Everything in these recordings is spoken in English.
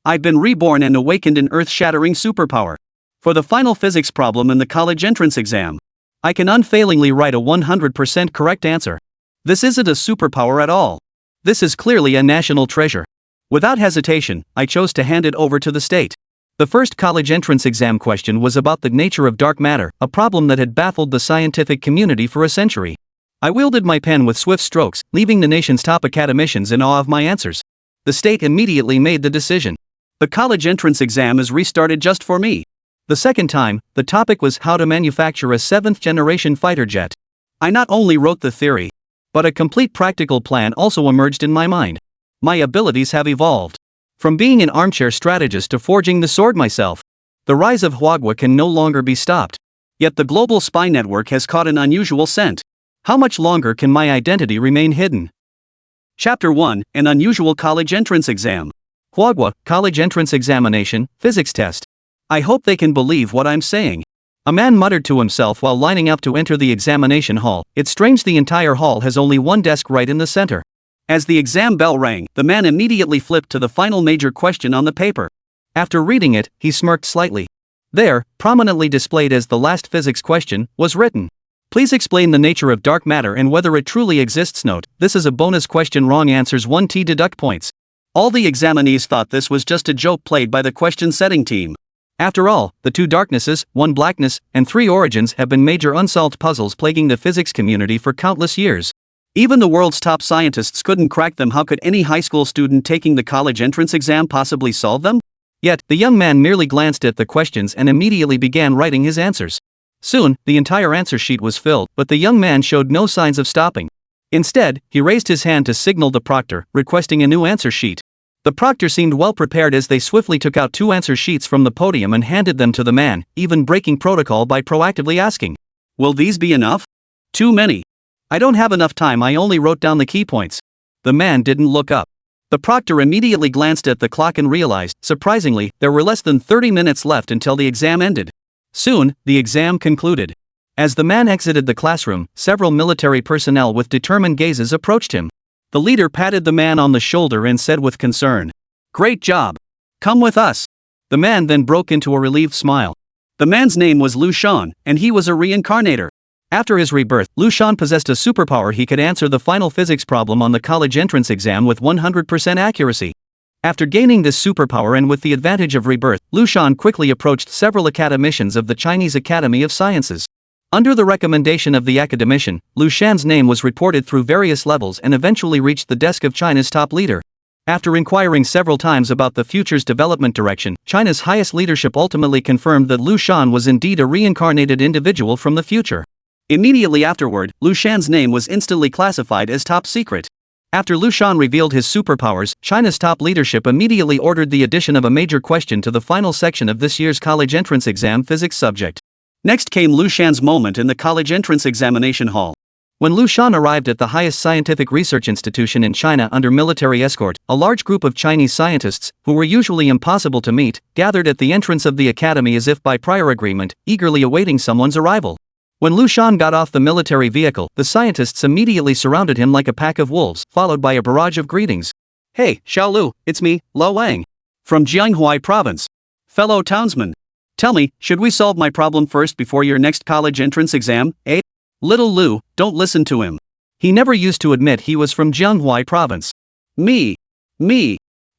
I've been reborn and awakened an earth-shattering superpower. For the final physics problem in the college entrance exam, I can unfailingly write a 100% correct answer. This isn't a superpower at all. This is clearly a national treasure. Without hesitation, I chose to hand it over to the state. The first college entrance exam question was about the nature of dark matter, a problem that had baffled the scientific community for a century. I wielded my pen with swift strokes, leaving the nation's top academicians in awe of my answers. The state immediately made the decision. The college entrance exam is restarted just for me. The second time, the topic was how to manufacture a 7th-generation fighter jet. I not only wrote the theory, but a complete practical plan also emerged in my mind. My abilities have evolved. From being an armchair strategist to forging the sword myself. The rise of Huagua can no longer be stopped. Yet the global spy network has caught an unusual scent. How much longer can my identity remain hidden? Chapter 1, An Unusual College Entrance Exam. Huagua, College Entrance Examination, Physics Test. I hope they can believe what I'm saying. A man muttered to himself while lining up to enter the examination hall. It's strange the entire hall has only one desk right in the center. As the exam bell rang, the man immediately flipped to the final major question on the paper. After reading it, he smirked slightly. There, prominently displayed as the last physics question, was written, "Please explain the nature of dark matter and whether it truly exists." Note, this is a bonus question. Wrong answers 1t deduct points. All the examinees thought this was just a joke played by the question setting team. After all, the 2 darknesses, 1 blackness, and 3 origins have been major unsolved puzzles plaguing the physics community for countless years. Even the world's top scientists couldn't crack them. How could any high school student taking the college entrance exam possibly solve them? Yet, the young man merely glanced at the questions and immediately began writing his answers. Soon, the entire answer sheet was filled, but the young man showed no signs of stopping. Instead, he raised his hand to signal the proctor, requesting a new answer sheet. The proctor seemed well prepared as they swiftly took out 2 answer sheets from the podium and handed them to the man, even breaking protocol by proactively asking, "Will these be enough?" "Too many. I don't have enough time. I only wrote down the key points." The man didn't look up. The proctor immediately glanced at the clock and realized, surprisingly, there were less than 30 minutes left until the exam ended. Soon, the exam concluded. As the man exited the classroom, several military personnel with determined gazes approached him. The leader patted the man on the shoulder and said with concern, "Great job. Come with us." The man then broke into a relieved smile. The man's name was Liu Shan, and he was a reincarnator. After his rebirth, Liu Shan possessed a superpower. He could answer the final physics problem on the college entrance exam with 100% accuracy. After gaining this superpower and with the advantage of rebirth, Liu Shan quickly approached several academicians of the Chinese Academy of Sciences. Under the recommendation of the academician, Liu Shan's name was reported through various levels and eventually reached the desk of China's top leader. After inquiring several times about the future's development direction, China's highest leadership ultimately confirmed that Liu Shan was indeed a reincarnated individual from the future. Immediately afterward, Liu Shan's name was instantly classified as top secret. After Liu Shan revealed his superpowers, China's top leadership immediately ordered the addition of a major question to the final section of this year's college entrance exam physics subject. Next came Liu Shan's moment in the college entrance examination hall. When Liu Shan arrived at the highest scientific research institution in China under military escort, a large group of Chinese scientists, who were usually impossible to meet, gathered at the entrance of the academy as if by prior agreement, eagerly awaiting someone's arrival. When Liu Shan got off the military vehicle, the scientists immediately surrounded him like a pack of wolves, followed by a barrage of greetings. "Hey, Xiao Lu, it's me, Lo Wang. From Jianghuai province. Fellow townsman. Tell me, should we solve my problem first before your next college entrance exam, eh?" Little Lu, don't listen to him. He never used to admit he was from Jianghuai province. Me.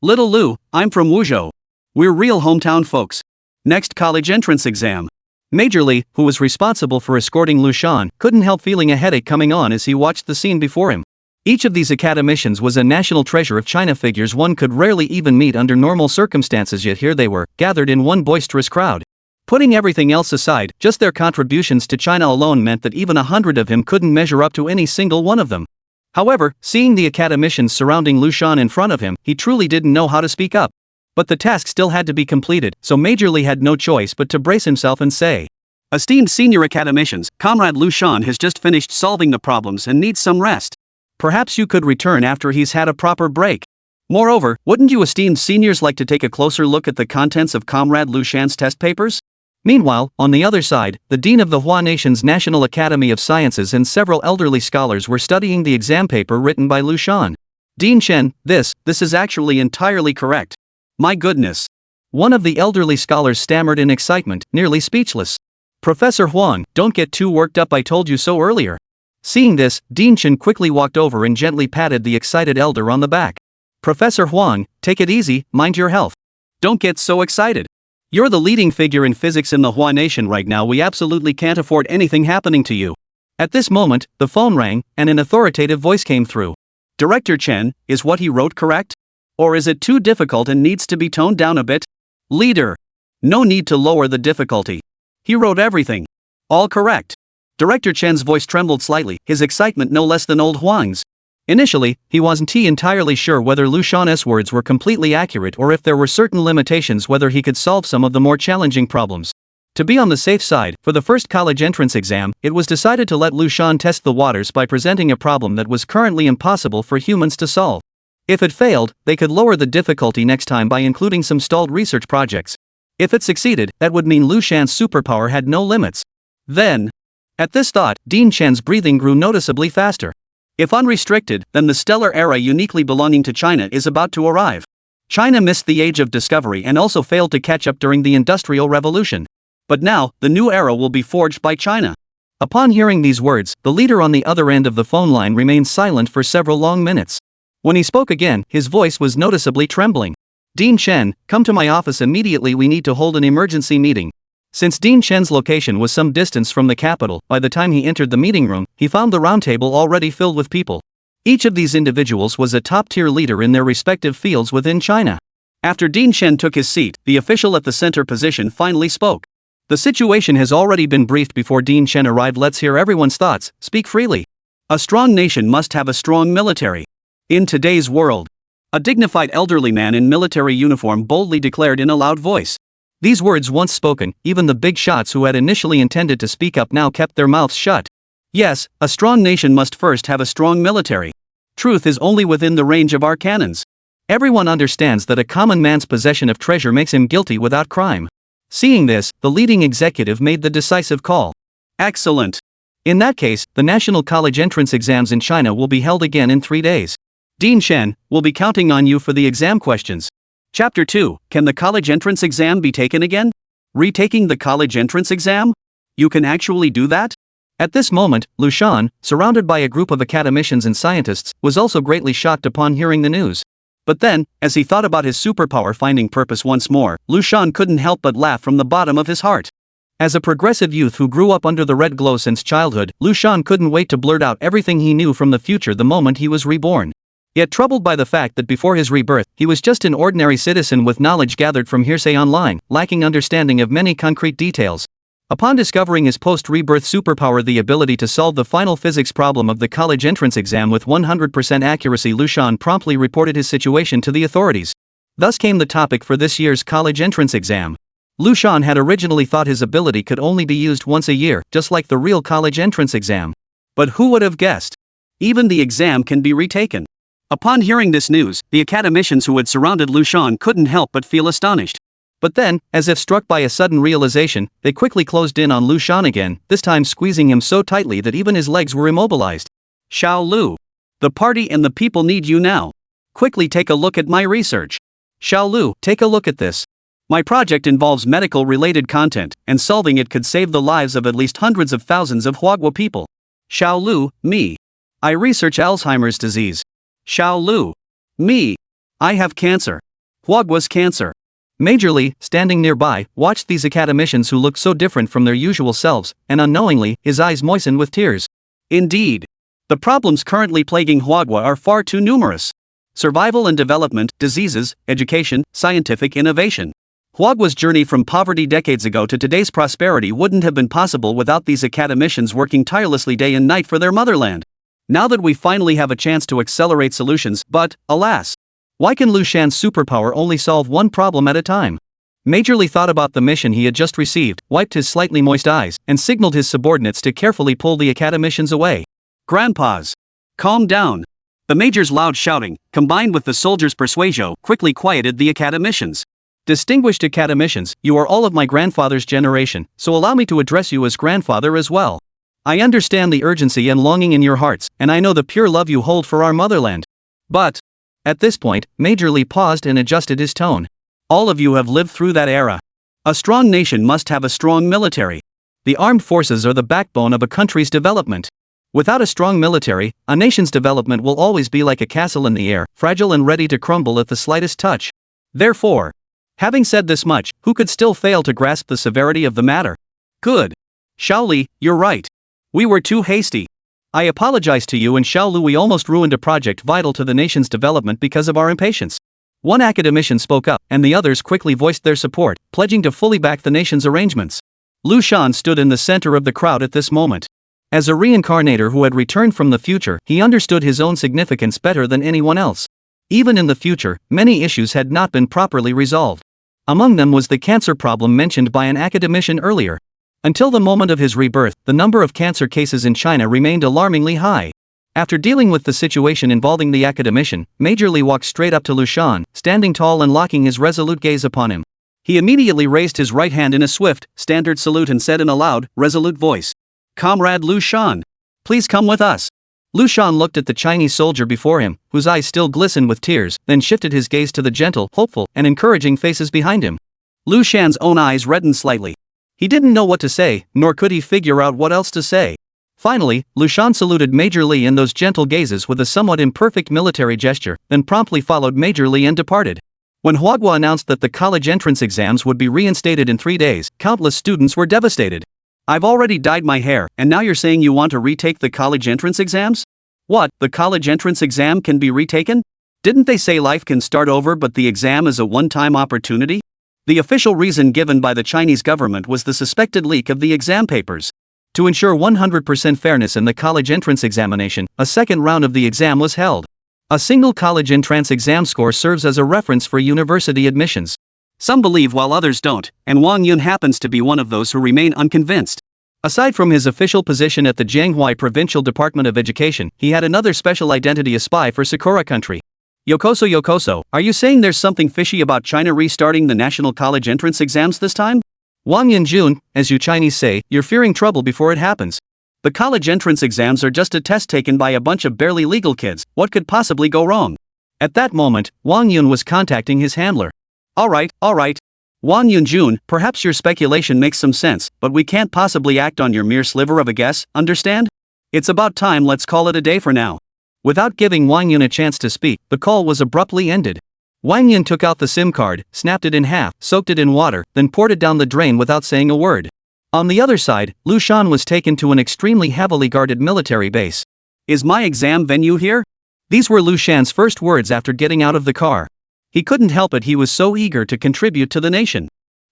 Little Lu, I'm from Wuzhou. We're real hometown folks. Next college entrance exam. Major Li, who was responsible for escorting Liu Shan, couldn't help feeling a headache coming on as he watched the scene before him. Each of these academicians was a national treasure of China, figures one could rarely even meet under normal circumstances, yet here they were, gathered in one boisterous crowd. Putting everything else aside, just their contributions to China alone meant that even 100 of him couldn't measure up to any single one of them. However, seeing the academicians surrounding Liu Shan in front of him, he truly didn't know how to speak up. But the task still had to be completed, so Major Li had no choice but to brace himself and say, "Esteemed senior academicians, Comrade Liu Shan has just finished solving the problems and needs some rest. Perhaps you could return after he's had a proper break. Moreover, wouldn't you esteemed seniors like to take a closer look at the contents of Comrade Liu Shan's test papers?" Meanwhile, on the other side, the dean of the Hua Nation's National Academy of Sciences and several elderly scholars were studying the exam paper written by Liu Shan. "Dean Chen, this is actually entirely correct. My goodness. One of the elderly scholars stammered in excitement, nearly speechless. Professor Huang, don't get too worked up, I told you so earlier. Seeing this, Dean Shan quickly walked over and gently patted the excited elder on the back. Professor Huang, take it easy, mind your health. Don't get so excited. You're the leading figure in physics in the Hua Nation right now, we absolutely can't afford anything happening to you. At this moment, the phone rang, and an authoritative voice came through. Director Chen, is what he wrote correct? Or is it too difficult and needs to be toned down a bit? Leader. No need to lower the difficulty. He wrote everything. All correct. Director Chen's voice trembled slightly, his excitement no less than old Huang's. Initially, he wasn't entirely sure whether Liu Shan's words were completely accurate or if there were certain limitations whether he could solve some of the more challenging problems. To be on the safe side, for the first college entrance exam, it was decided to let Liu Shan test the waters by presenting a problem that was currently impossible for humans to solve. If it failed, they could lower the difficulty next time by including some stalled research projects. If it succeeded, that would mean Liu Shan's superpower had no limits. Then, at this thought, Dean Shan's breathing grew noticeably faster. If unrestricted, then the stellar era uniquely belonging to China is about to arrive. China missed the age of discovery and also failed to catch up during the Industrial Revolution. But now, the new era will be forged by China. Upon hearing these words, the leader on the other end of the phone line remained silent for several long minutes. When he spoke again, his voice was noticeably trembling. Dean Shan, come to my office immediately, we need to hold an emergency meeting. Since Dean Shan's location was some distance from the capital, by the time he entered the meeting room, he found the roundtable already filled with people. Each of these individuals was a top-tier leader in their respective fields within China. After Dean Shan took his seat, the official at the center position finally spoke. The situation has already been briefed before Dean Shan arrived. Let's hear everyone's thoughts, speak freely. A strong nation must have a strong military. In today's world, a dignified elderly man in military uniform boldly declared in a loud voice. These words once spoken, even the big shots who had initially intended to speak up now kept their mouths shut. Yes, a strong nation must first have a strong military. Truth is only within the range of our cannons. Everyone understands that a common man's possession of treasure makes him guilty without crime. Seeing this, the leading executive made the decisive call. Excellent. In that case, the national college entrance exams in China will be held again in 3 days. Dean Shan, we'll be counting on you for the exam questions. Chapter 2, can the college entrance exam be taken again? Retaking the college entrance exam? You can actually do that? At this moment, Liu Shan, surrounded by a group of academicians and scientists, was also greatly shocked upon hearing the news. But then, as he thought about his superpower finding purpose once more, Liu Shan couldn't help but laugh from the bottom of his heart. As a progressive youth who grew up under the red glow since childhood, Liu Shan couldn't wait to blurt out everything he knew from the future the moment he was reborn. Yet troubled by the fact that before his rebirth, he was just an ordinary citizen with knowledge gathered from hearsay online, lacking understanding of many concrete details. Upon discovering his post-rebirth superpower, the ability to solve the final physics problem of the college entrance exam with 100% accuracy, Liu Shan promptly reported his situation to the authorities. Thus came the topic for this year's college entrance exam. Liu Shan had originally thought his ability could only be used once a year, just like the real college entrance exam. But who would have guessed? Even the exam can be retaken. Upon hearing this news, the academicians who had surrounded Liu Shan couldn't help but feel astonished. But then, as if struck by a sudden realization, they quickly closed in on Liu Shan again, this time squeezing him so tightly that even his legs were immobilized. Xiao Lu. The party and the people need you now. Quickly take a look at my research. Xiao Lu, take a look at this. My project involves medical-related content, and solving it could save the lives of at least hundreds of thousands of Huagua people. Xiao Lu, me. I research Alzheimer's disease. Xiao Lu. Me. I have cancer. Huagua's cancer. Major Li, standing nearby, watched these academicians who looked so different from their usual selves, and unknowingly, his eyes moistened with tears. Indeed. The problems currently plaguing Huagua are far too numerous. Survival and development, diseases, education, scientific innovation. Huagua's journey from poverty decades ago to today's prosperity wouldn't have been possible without these academicians working tirelessly day and night for their motherland. Now that we finally have a chance to accelerate solutions, but, alas, why can Liu Shan's superpower only solve one problem at a time? Major Li thought about the mission he had just received, wiped his slightly moist eyes, and signaled his subordinates to carefully pull the academicians away. Grandpas. Calm down. The major's loud shouting, combined with the soldier's persuasion, quickly quieted the academicians. Distinguished academicians, you are all of my grandfather's generation, so allow me to address you as grandfather as well. I understand the urgency and longing in your hearts, and I know the pure love you hold for our motherland. But, at this point, Major Li paused and adjusted his tone. All of you have lived through that era. A strong nation must have a strong military. The armed forces are the backbone of a country's development. Without a strong military, a nation's development will always be like a castle in the air, fragile and ready to crumble at the slightest touch. Therefore, having said this much, who could still fail to grasp the severity of the matter? Good. Shaoli, you're right. We were too hasty. I apologize to you and Shaolu, we almost ruined a project vital to the nation's development because of our impatience. One academician spoke up, and the others quickly voiced their support, pledging to fully back the nation's arrangements. Liu Shan stood in the center of the crowd at this moment. As a reincarnator who had returned from the future, he understood his own significance better than anyone else. Even in the future, many issues had not been properly resolved. Among them was the cancer problem mentioned by an academician earlier. Until the moment of his rebirth, the number of cancer cases in China remained alarmingly high. After dealing with the situation involving the academician, Major Li walked straight up to Liu Shan, standing tall and locking his resolute gaze upon him. He immediately raised his right hand in a swift, standard salute and said in a loud, resolute voice, "Comrade Liu Shan, please come with us." Liu Shan looked at the Chinese soldier before him, whose eyes still glistened with tears, then shifted his gaze to the gentle, hopeful, and encouraging faces behind him. Liu Shan's own eyes reddened slightly. He didn't know what to say, nor could he figure out what else to say. Finally, Liu Shan saluted Major Li in those gentle gazes with a somewhat imperfect military gesture, then promptly followed Major Li and departed. When Huagua announced that the college entrance exams would be reinstated in 3 days, countless students were devastated. "I've already dyed my hair, and now you're saying you want to retake the college entrance exams? What, the college entrance exam can be retaken? Didn't they say life can start over but the exam is a one-time opportunity?" The official reason given by the Chinese government was the suspected leak of the exam papers. To ensure 100% fairness in the college entrance examination, a second round of the exam was held. A single college entrance exam score serves as a reference for university admissions. Some believe while others don't, and Wang Yun happens to be one of those who remain unconvinced. Aside from his official position at the Jianghuai Provincial Department of Education, he had another special identity: a spy for Sakura country. Yokoso, are you saying there's something fishy about China restarting the national college entrance exams this time? Wang Yunjun, as you Chinese say, you're fearing trouble before it happens. The college entrance exams are just a test taken by a bunch of barely legal kids. What could possibly go wrong? At that moment, Wang Yun was contacting his handler. All right. Wang Yunjun, perhaps your speculation makes some sense, but we can't possibly act on your mere sliver of a guess, understand? It's about time, let's call it a day for now. Without giving Wang Yun a chance to speak, the call was abruptly ended. Wang Yun took out the SIM card, snapped it in half, soaked it in water, then poured it down the drain without saying a word. On the other side, Liu Shan was taken to an extremely heavily guarded military base. "Is my exam venue here?" These were Liu Shan's first words after getting out of the car. He couldn't help it, he was so eager to contribute to the nation.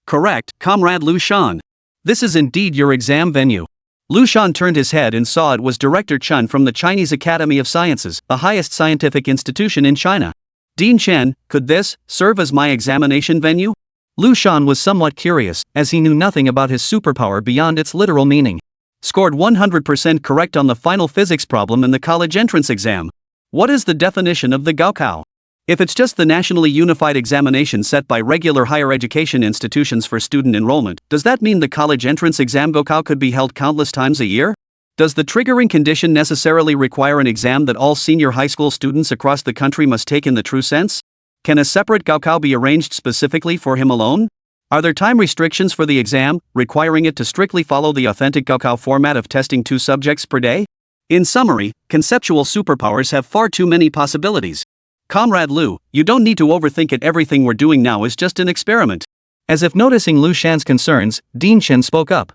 "Correct, Comrade Liu Shan. This is indeed your exam venue." Liu Shan turned his head and saw it was Director Chen from the Chinese Academy of Sciences, the highest scientific institution in China. "Dean Chen, could this serve as my examination venue?" Liu Shan was somewhat curious, as he knew nothing about his superpower beyond its literal meaning. Scored 100% correct on the final physics problem in the college entrance exam. What is the definition of the Gaokao? If it's just the nationally unified examination set by regular higher education institutions for student enrollment, does that mean the college entrance exam Gaokao could be held countless times a year? Does the triggering condition necessarily require an exam that all senior high school students across the country must take in the true sense? Can a separate Gaokao be arranged specifically for him alone? Are there time restrictions for the exam, requiring it to strictly follow the authentic Gaokao format of testing 2 subjects per day? In summary, conceptual superpowers have far too many possibilities. Comrade Liu, you don't need to overthink it, everything we're doing now is just an experiment. As if noticing Liu Shan's concerns, Dean Chen spoke up.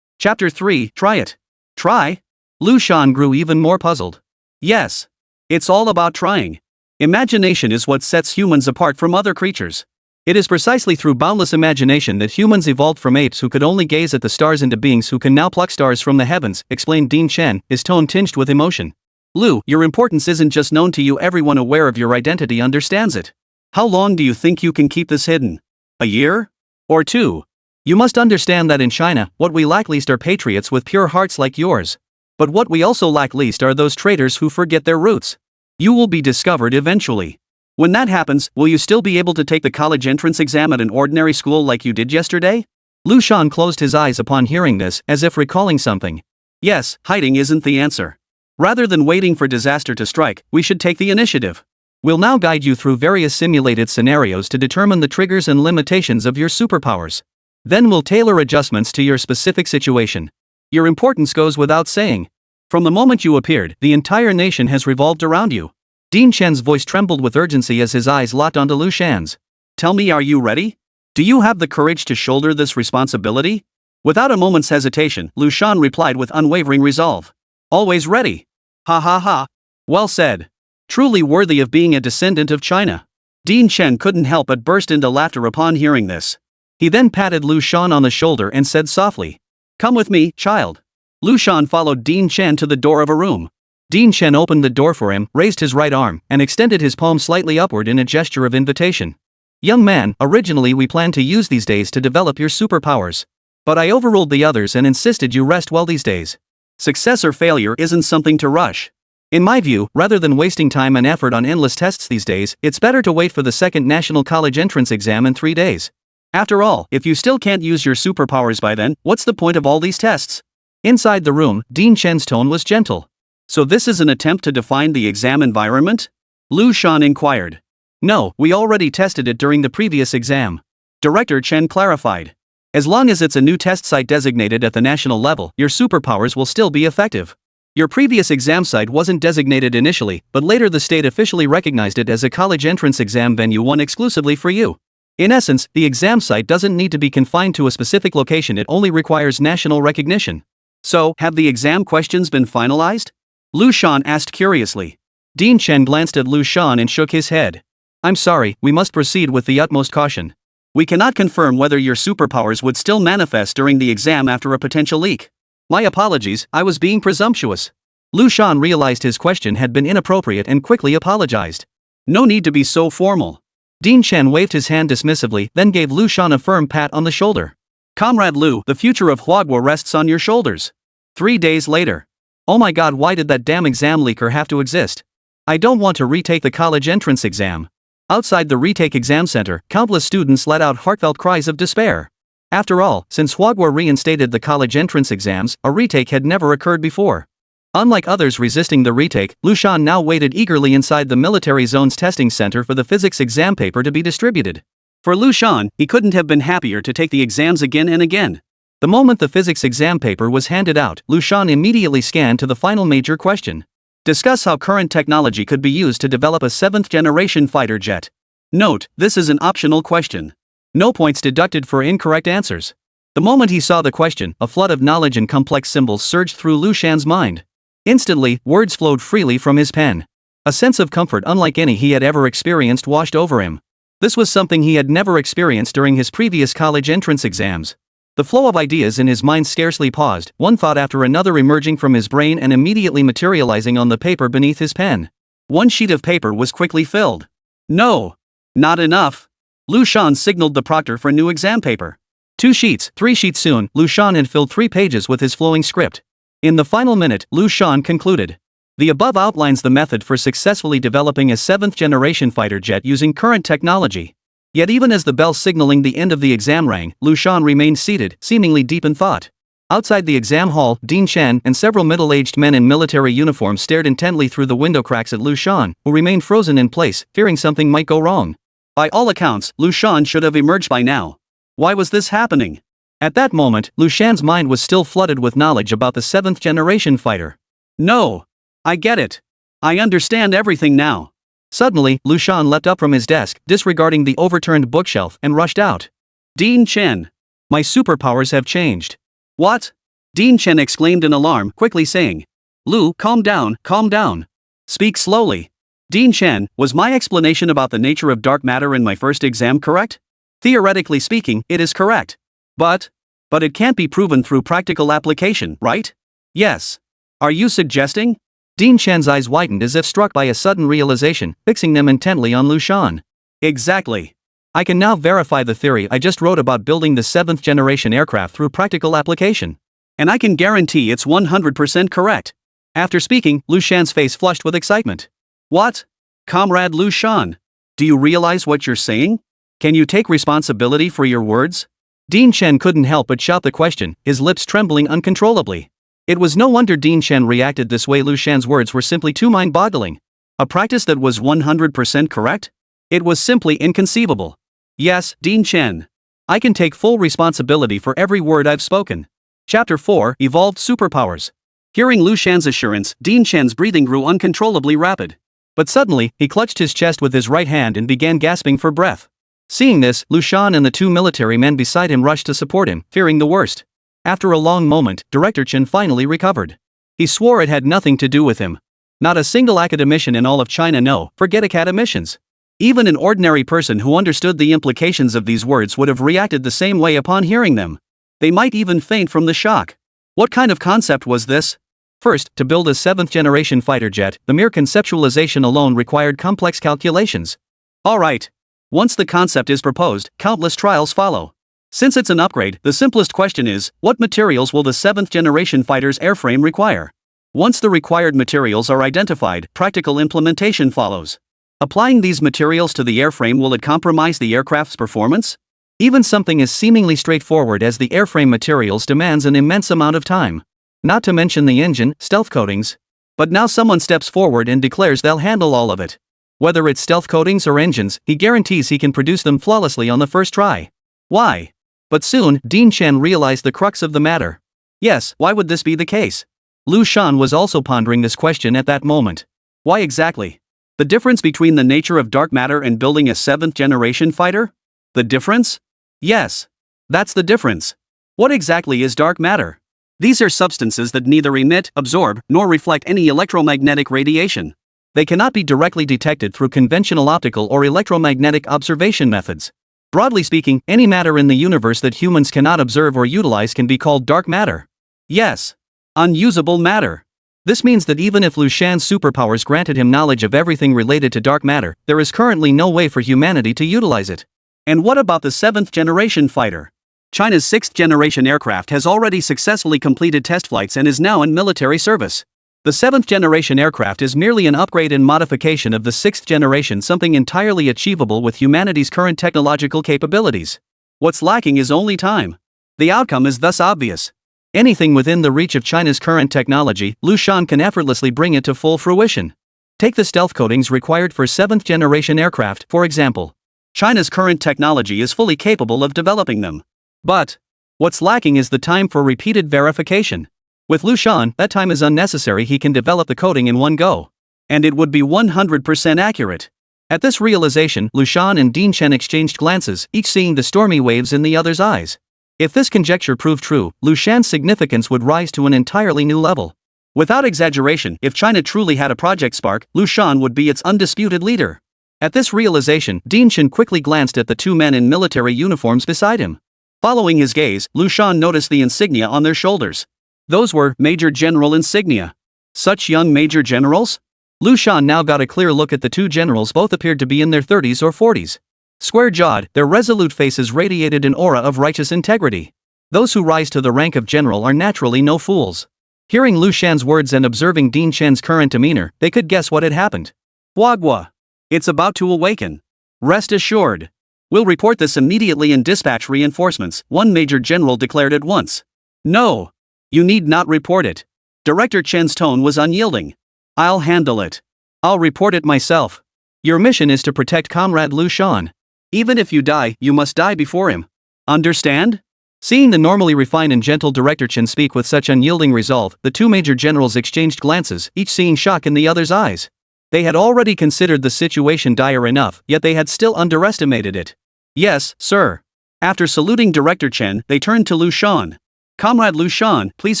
Chapter 3, Try it. Try? Liu Shan grew even more puzzled. Yes. It's all about trying. Imagination is what sets humans apart from other creatures. It is precisely through boundless imagination that humans evolved from apes who could only gaze at the stars into beings who can now pluck stars from the heavens, explained Dean Chen, his tone tinged with emotion. Liu, your importance isn't just known to you, everyone aware of your identity understands it. How long do you think you can keep this hidden? A year? Or 2? You must understand that in China, what we lack least are patriots with pure hearts like yours. But what we also lack least are those traitors who forget their roots. You will be discovered eventually. When that happens, will you still be able to take the college entrance exam at an ordinary school like you did yesterday? Liu Shan closed his eyes upon hearing this, as if recalling something. Yes, hiding isn't the answer. Rather than waiting for disaster to strike, we should take the initiative. We'll now guide you through various simulated scenarios to determine the triggers and limitations of your superpowers. Then we'll tailor adjustments to your specific situation. Your importance goes without saying. From the moment you appeared, the entire nation has revolved around you. Dean Chen's voice trembled with urgency as his eyes locked onto Liu Shan's. Tell me, are you ready? Do you have the courage to shoulder this responsibility? Without a moment's hesitation, Liu Shan replied with unwavering resolve. Always ready. Ha ha ha. Well said. Truly worthy of being a descendant of China. Dean Chen couldn't help but burst into laughter upon hearing this. He then patted Liu Shan on the shoulder and said softly, "Come with me, child." Liu Shan followed Dean Chen to the door of a room. Dean Chen opened the door for him, raised his right arm, and extended his palm slightly upward in a gesture of invitation. "Young man, originally we planned to use these days to develop your superpowers. But I overruled the others and insisted you rest well these days. Success or failure isn't something to rush. In my view, rather than wasting time and effort on endless tests these days, it's better to wait for the second national college entrance exam in 3 days. After all, if you still can't use your superpowers by then, what's the point of all these tests?" Inside the room, Dean Chen's tone was gentle. "So this is an attempt to define the exam environment?" Liu Shan inquired. "No, we already tested it during the previous exam." Director Chen clarified. "As long as it's a new test site designated at the national level, your superpowers will still be effective. Your previous exam site wasn't designated initially, but later the state officially recognized it as a college entrance exam venue one exclusively for you. In essence, the exam site doesn't need to be confined to a specific location, it only requires national recognition." "So, have the exam questions been finalized?" Liu Shan asked curiously. Dean Chen glanced at Liu Shan and shook his head. "I'm sorry, we must proceed with the utmost caution. We cannot confirm whether your superpowers would still manifest during the exam after a potential leak. My apologies, I was being presumptuous." Liu Shan realized his question had been inappropriate and quickly apologized. "No need to be so formal." Dean Chen waved his hand dismissively, then gave Liu Shan a firm pat on the shoulder. "Comrade Liu, the future of Huagua rests on your shoulders." 3 days later. "Oh my god, why did that damn exam leaker have to exist? I don't want to retake the college entrance exam." Outside the retake exam center, countless students let out heartfelt cries of despair. After all, since Huagua reinstated the college entrance exams, a retake had never occurred before. Unlike others resisting the retake, Liu Shan now waited eagerly inside the military zone's testing center for the physics exam paper to be distributed. For Liu Shan, he couldn't have been happier to take the exams again and again. The moment the physics exam paper was handed out, Liu Shan immediately scanned to the final major question. Discuss how current technology could be used to develop a 7th-generation fighter jet. Note, this is an optional question. No points deducted for incorrect answers. The moment he saw the question, a flood of knowledge and complex symbols surged through Liu Shan's mind. Instantly, words flowed freely from his pen. A sense of comfort unlike any he had ever experienced washed over him. This was something he had never experienced during his previous college entrance exams. The flow of ideas in his mind scarcely paused, one thought after another emerging from his brain and immediately materializing on the paper beneath his pen. One sheet of paper was quickly filled. No! Not enough! Liu Shan signaled the proctor for new exam paper. 2 sheets, 3 sheets soon, Liu Shan had filled 3 pages with his flowing script. In the final minute, Liu Shan concluded. The above outlines the method for successfully developing a 7th-generation fighter jet using current technology. Yet even as the bell signaling the end of the exam rang, Liu Shan remained seated, seemingly deep in thought. Outside the exam hall, Dean Chen and several middle-aged men in military uniforms stared intently through the window cracks at Liu Shan, who remained frozen in place, fearing something might go wrong. By all accounts, Liu Shan should have emerged by now. Why was this happening? At that moment, Liu Shan's mind was still flooded with knowledge about the 7th-generation fighter. No! I get it. I understand everything now. Suddenly, Liu Shan leapt up from his desk, disregarding the overturned bookshelf, and rushed out. Dean Chen! My superpowers have changed. What? Dean Chen exclaimed in alarm, quickly saying. Liu, calm down, calm down. Speak slowly. Dean Chen, was my explanation about the nature of dark matter in my first exam correct? Theoretically speaking, it is correct. But it can't be proven through practical application, right? Yes. Are you suggesting? Dean Chen's eyes widened as if struck by a sudden realization, fixing them intently on Liu Shan. Exactly. I can now verify the theory I just wrote about building the 7th-generation aircraft through practical application. And I can guarantee it's 100% correct. After speaking, Liu Shan's face flushed with excitement. What? Comrade Liu Shan, do you realize what you're saying? Can you take responsibility for your words? Dean Chen couldn't help but shout the question, his lips trembling uncontrollably. It was no wonder Dean Chen reacted this way. Liu Shan's words were simply too mind-boggling. A practice that was 100% correct? It was simply inconceivable. Yes, Dean Chen. I can take full responsibility for every word I've spoken. Chapter 4, Evolved Superpowers. Hearing Liu Shan's assurance, Dean Chen's breathing grew uncontrollably rapid. But suddenly, he clutched his chest with his right hand and began gasping for breath. Seeing this, Liu Shan and the two military men beside him rushed to support him, fearing the worst. After a long moment, Director Chen finally recovered. He swore it had nothing to do with him. Not a single academician in all of China, no, forget academicians. Even an ordinary person who understood the implications of these words would have reacted the same way upon hearing them. They might even faint from the shock. What kind of concept was this? First, to build a 7th-generation fighter jet, the mere conceptualization alone required complex calculations. Alright. Once the concept is proposed, countless trials follow. Since it's an upgrade, the simplest question is, what materials will the 7th-generation fighter's airframe require? Once the required materials are identified, practical implementation follows. Applying these materials to the airframe, will it compromise the aircraft's performance? Even something as seemingly straightforward as the airframe materials demands an immense amount of time. Not to mention the engine, stealth coatings. But now someone steps forward and declares they'll handle all of it. Whether it's stealth coatings or engines, he guarantees he can produce them flawlessly on the first try. Why? But soon, Dean Chen realized the crux of the matter. Yes, why would this be the case? Liu Shan was also pondering this question at that moment. Why exactly? The difference between the nature of dark matter and building a 7th-generation fighter? The difference? Yes. That's the difference. What exactly is dark matter? These are substances that neither emit, absorb, nor reflect any electromagnetic radiation. They cannot be directly detected through conventional optical or electromagnetic observation methods. Broadly speaking, any matter in the universe that humans cannot observe or utilize can be called dark matter. Yes. Unusable matter. This means that even if Liu Shan's superpowers granted him knowledge of everything related to dark matter, there is currently no way for humanity to utilize it. And what about the 7th-generation fighter? China's 6th-generation aircraft has already successfully completed test flights and is now in military service. The 7th-generation aircraft is merely an upgrade and modification of the 6th generation, something entirely achievable with humanity's current technological capabilities. What's lacking is only time. The outcome is thus obvious. Anything within the reach of China's current technology, Liu Shan can effortlessly bring it to full fruition. Take the stealth coatings required for 7th-generation aircraft, for example. China's current technology is fully capable of developing them. But what's lacking is the time for repeated verification. With Liu Shan, that time is unnecessary. He can develop the coating in one go. And it would be 100% accurate. At this realization, Liu Shan and Dean Chen exchanged glances, each seeing the stormy waves in the other's eyes. If this conjecture proved true, Liu Shan's significance would rise to an entirely new level. Without exaggeration, if China truly had a Project Spark, Liu Shan would be its undisputed leader. At this realization, Dean Chen quickly glanced at the two men in military uniforms beside him. Following his gaze, Liu Shan noticed the insignia on their shoulders. Those were Major General insignia. Such young Major Generals? Liu Shan now got a clear look at the two generals. Both appeared to be in their 30s or 40s. Square-jawed, their resolute faces radiated an aura of righteous integrity. Those who rise to the rank of general are naturally no fools. Hearing Liu Shan's words and observing Dean Chen's current demeanor, they could guess what had happened. Wagwa. It's about to awaken. Rest assured. We'll report this immediately and dispatch reinforcements, one Major General declared at once. No. You need not report it. Director Chen's tone was unyielding. I'll handle it. I'll report it myself. Your mission is to protect Comrade Liu Shan. Even if you die, you must die before him. Understand? Seeing the normally refined and gentle Director Chen speak with such unyielding resolve, the two Major Generals exchanged glances, each seeing shock in the other's eyes. They had already considered the situation dire enough, yet they had still underestimated it. Yes, sir. After saluting Director Chen, they turned to Liu Shan. Comrade Liu Shan, please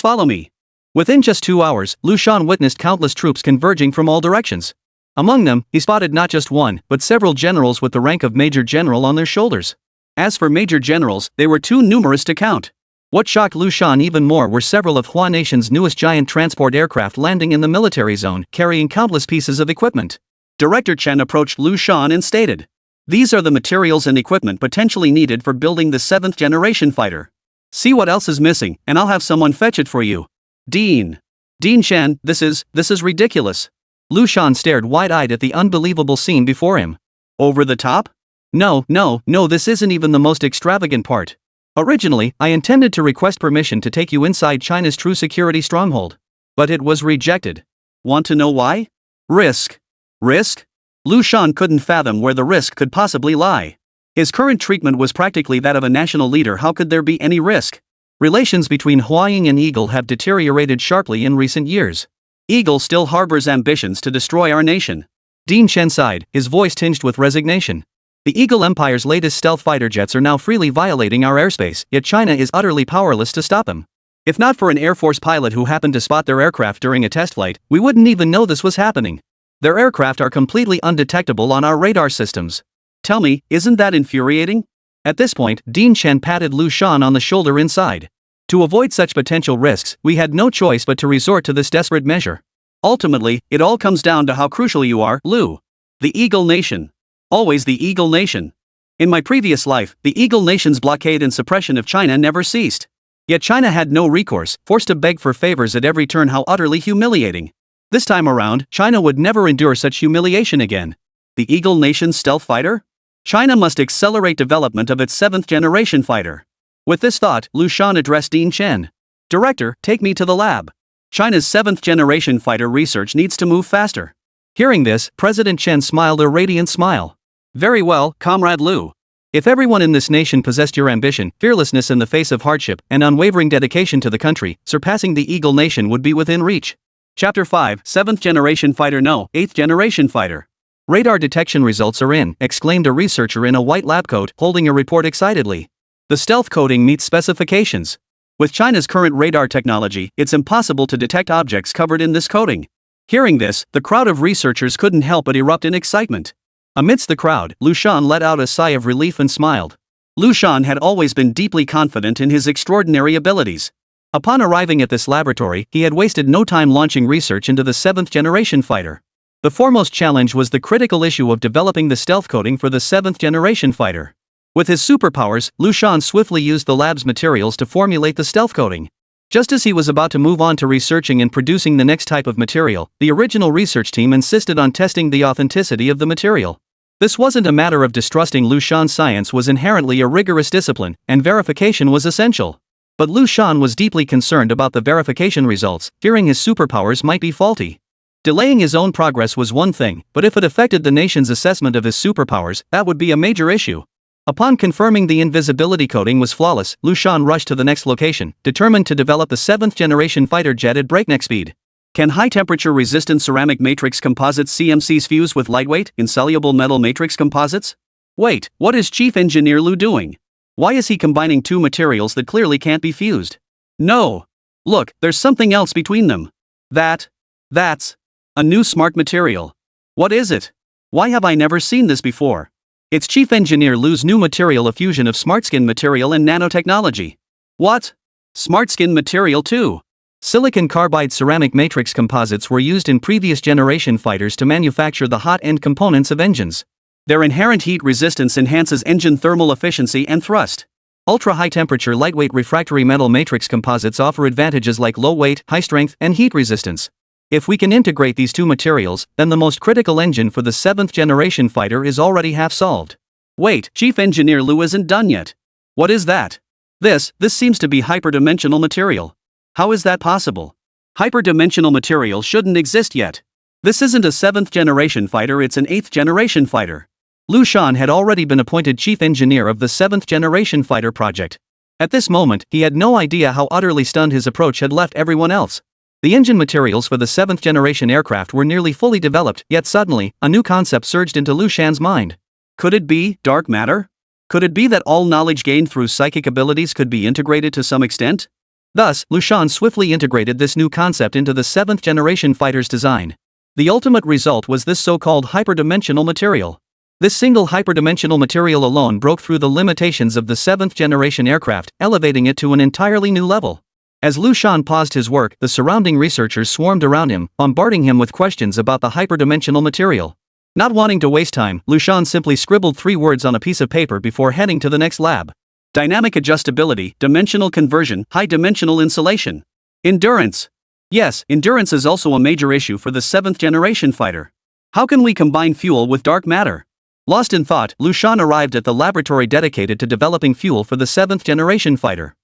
follow me. Within just 2 hours, Liu Shan witnessed countless troops converging from all directions. Among them, he spotted not just one, but several generals with the rank of Major General on their shoulders. As for Major Generals, they were too numerous to count. What shocked Liu Shan even more were several of Hua Nation's newest giant transport aircraft landing in the military zone, carrying countless pieces of equipment. Director Chen approached Liu Shan and stated, "These are the materials and equipment potentially needed for building the 7th generation fighter. See what else is missing, and I'll have someone fetch it for you." Dean Chen, this is ridiculous. Liu Shan stared wide-eyed at the unbelievable scene before him. Over the top? No, this isn't even the most extravagant part. Originally, I intended to request permission to take you inside China's true security stronghold. But it was rejected. Want to know why? Risk. Risk? Liu Shan couldn't fathom where the risk could possibly lie. His current treatment was practically that of a national leader. How could there be any risk? Relations between Huaying and Eagle have deteriorated sharply in recent years. Eagle still harbors ambitions to destroy our nation. Dean Chen sighed, his voice tinged with resignation. The Eagle Empire's latest stealth fighter jets are now freely violating our airspace, yet China is utterly powerless to stop them. If not for an Air Force pilot who happened to spot their aircraft during a test flight, we wouldn't even know this was happening. Their aircraft are completely undetectable on our radar systems. Tell me, isn't that infuriating? At this point, Dean Chen patted Liu Shan on the shoulder inside. To avoid such potential risks, we had no choice but to resort to this desperate measure. Ultimately, it all comes down to how crucial you are, Liu. The Eagle Nation. Always the Eagle Nation. In my previous life, the Eagle Nation's blockade and suppression of China never ceased. Yet China had no recourse, forced to beg for favors at every turn. How utterly humiliating. This time around, China would never endure such humiliation again. The Eagle Nation's stealth fighter? China must accelerate development of its 7th-generation fighter. With this thought, Liu Shan addressed Dean Chen. Director, take me to the lab. China's 7th-generation fighter research needs to move faster. Hearing this, President Chen smiled a radiant smile. Very well, Comrade Liu. If everyone in this nation possessed your ambition, fearlessness in the face of hardship, and unwavering dedication to the country, surpassing the Eagle Nation would be within reach. Chapter 5, 7th-generation fighter. No, 8th-generation fighter. Radar detection results are in, exclaimed a researcher in a white lab coat, holding a report excitedly. The stealth coating meets specifications. With China's current radar technology, it's impossible to detect objects covered in this coating. Hearing this, the crowd of researchers couldn't help but erupt in excitement. Amidst the crowd, Liu Shan let out a sigh of relief and smiled. Liu Shan had always been deeply confident in his extraordinary abilities. Upon arriving at this laboratory, he had wasted no time launching research into the 7th-generation fighter. The foremost challenge was the critical issue of developing the stealth coating for the 7th-generation fighter. With his superpowers, Liu Shan swiftly used the lab's materials to formulate the stealth coating. Just as he was about to move on to researching and producing the next type of material, the original research team insisted on testing the authenticity of the material. This wasn't a matter of distrusting Liu Shan's science was inherently a rigorous discipline, and verification was essential. But Liu Shan was deeply concerned about the verification results, fearing his superpowers might be faulty. Delaying his own progress was one thing, but if it affected the nation's assessment of his superpowers, that would be a major issue. Upon confirming the invisibility coating was flawless, Liu Shan rushed to the next location, determined to develop the 7th-generation fighter jet at breakneck speed. Can high-temperature resistant ceramic matrix composites CMCs fuse with lightweight, insoluble metal matrix composites? Wait, what is Chief Engineer Liu doing? Why is he combining two materials that clearly can't be fused? No! Look, there's something else between them. That's a new smart material. What is it? Why have I never seen this before? It's Chief Engineer Liu's new material, a fusion of SmartSkin material and nanotechnology. What? SmartSkin material too? Silicon carbide ceramic matrix composites were used in previous generation fighters to manufacture the hot-end components of engines. Their inherent heat resistance enhances engine thermal efficiency and thrust. Ultra-high-temperature lightweight refractory metal matrix composites offer advantages like low weight, high strength, and heat resistance. If we can integrate these two materials, then the most critical engine for the 7th-generation fighter is already half solved. Wait, Chief Engineer Liu isn't done yet. What is that? This seems to be hyperdimensional material. How is that possible? Hyperdimensional material shouldn't exist yet. This isn't a 7th-generation fighter, it's an 8th-generation fighter. Liu Shan had already been appointed chief engineer of the 7th-generation fighter project. At this moment, he had no idea how utterly stunned his approach had left everyone else. The engine materials for the 7th-generation aircraft were nearly fully developed, yet suddenly, a new concept surged into Liu Shan's mind. Could it be dark matter? Could it be that all knowledge gained through psychic abilities could be integrated to some extent? Thus, Liu Shan swiftly integrated this new concept into the 7th-generation fighter's design. The ultimate result was this so-called hyperdimensional material. This single hyperdimensional material alone broke through the limitations of the 7th-generation aircraft, elevating it to an entirely new level. As Liu Shan paused his work, the surrounding researchers swarmed around him, bombarding him with questions about the hyperdimensional material. Not wanting to waste time, Liu Shan simply scribbled 3 words on a piece of paper before heading to the next lab. Dynamic adjustability, dimensional conversion, high-dimensional insulation. Endurance. Yes, endurance is also a major issue for the 7th-generation fighter. How can we combine fuel with dark matter? Lost in thought, Liu Shan arrived at the laboratory dedicated to developing fuel for the 7th-generation fighter.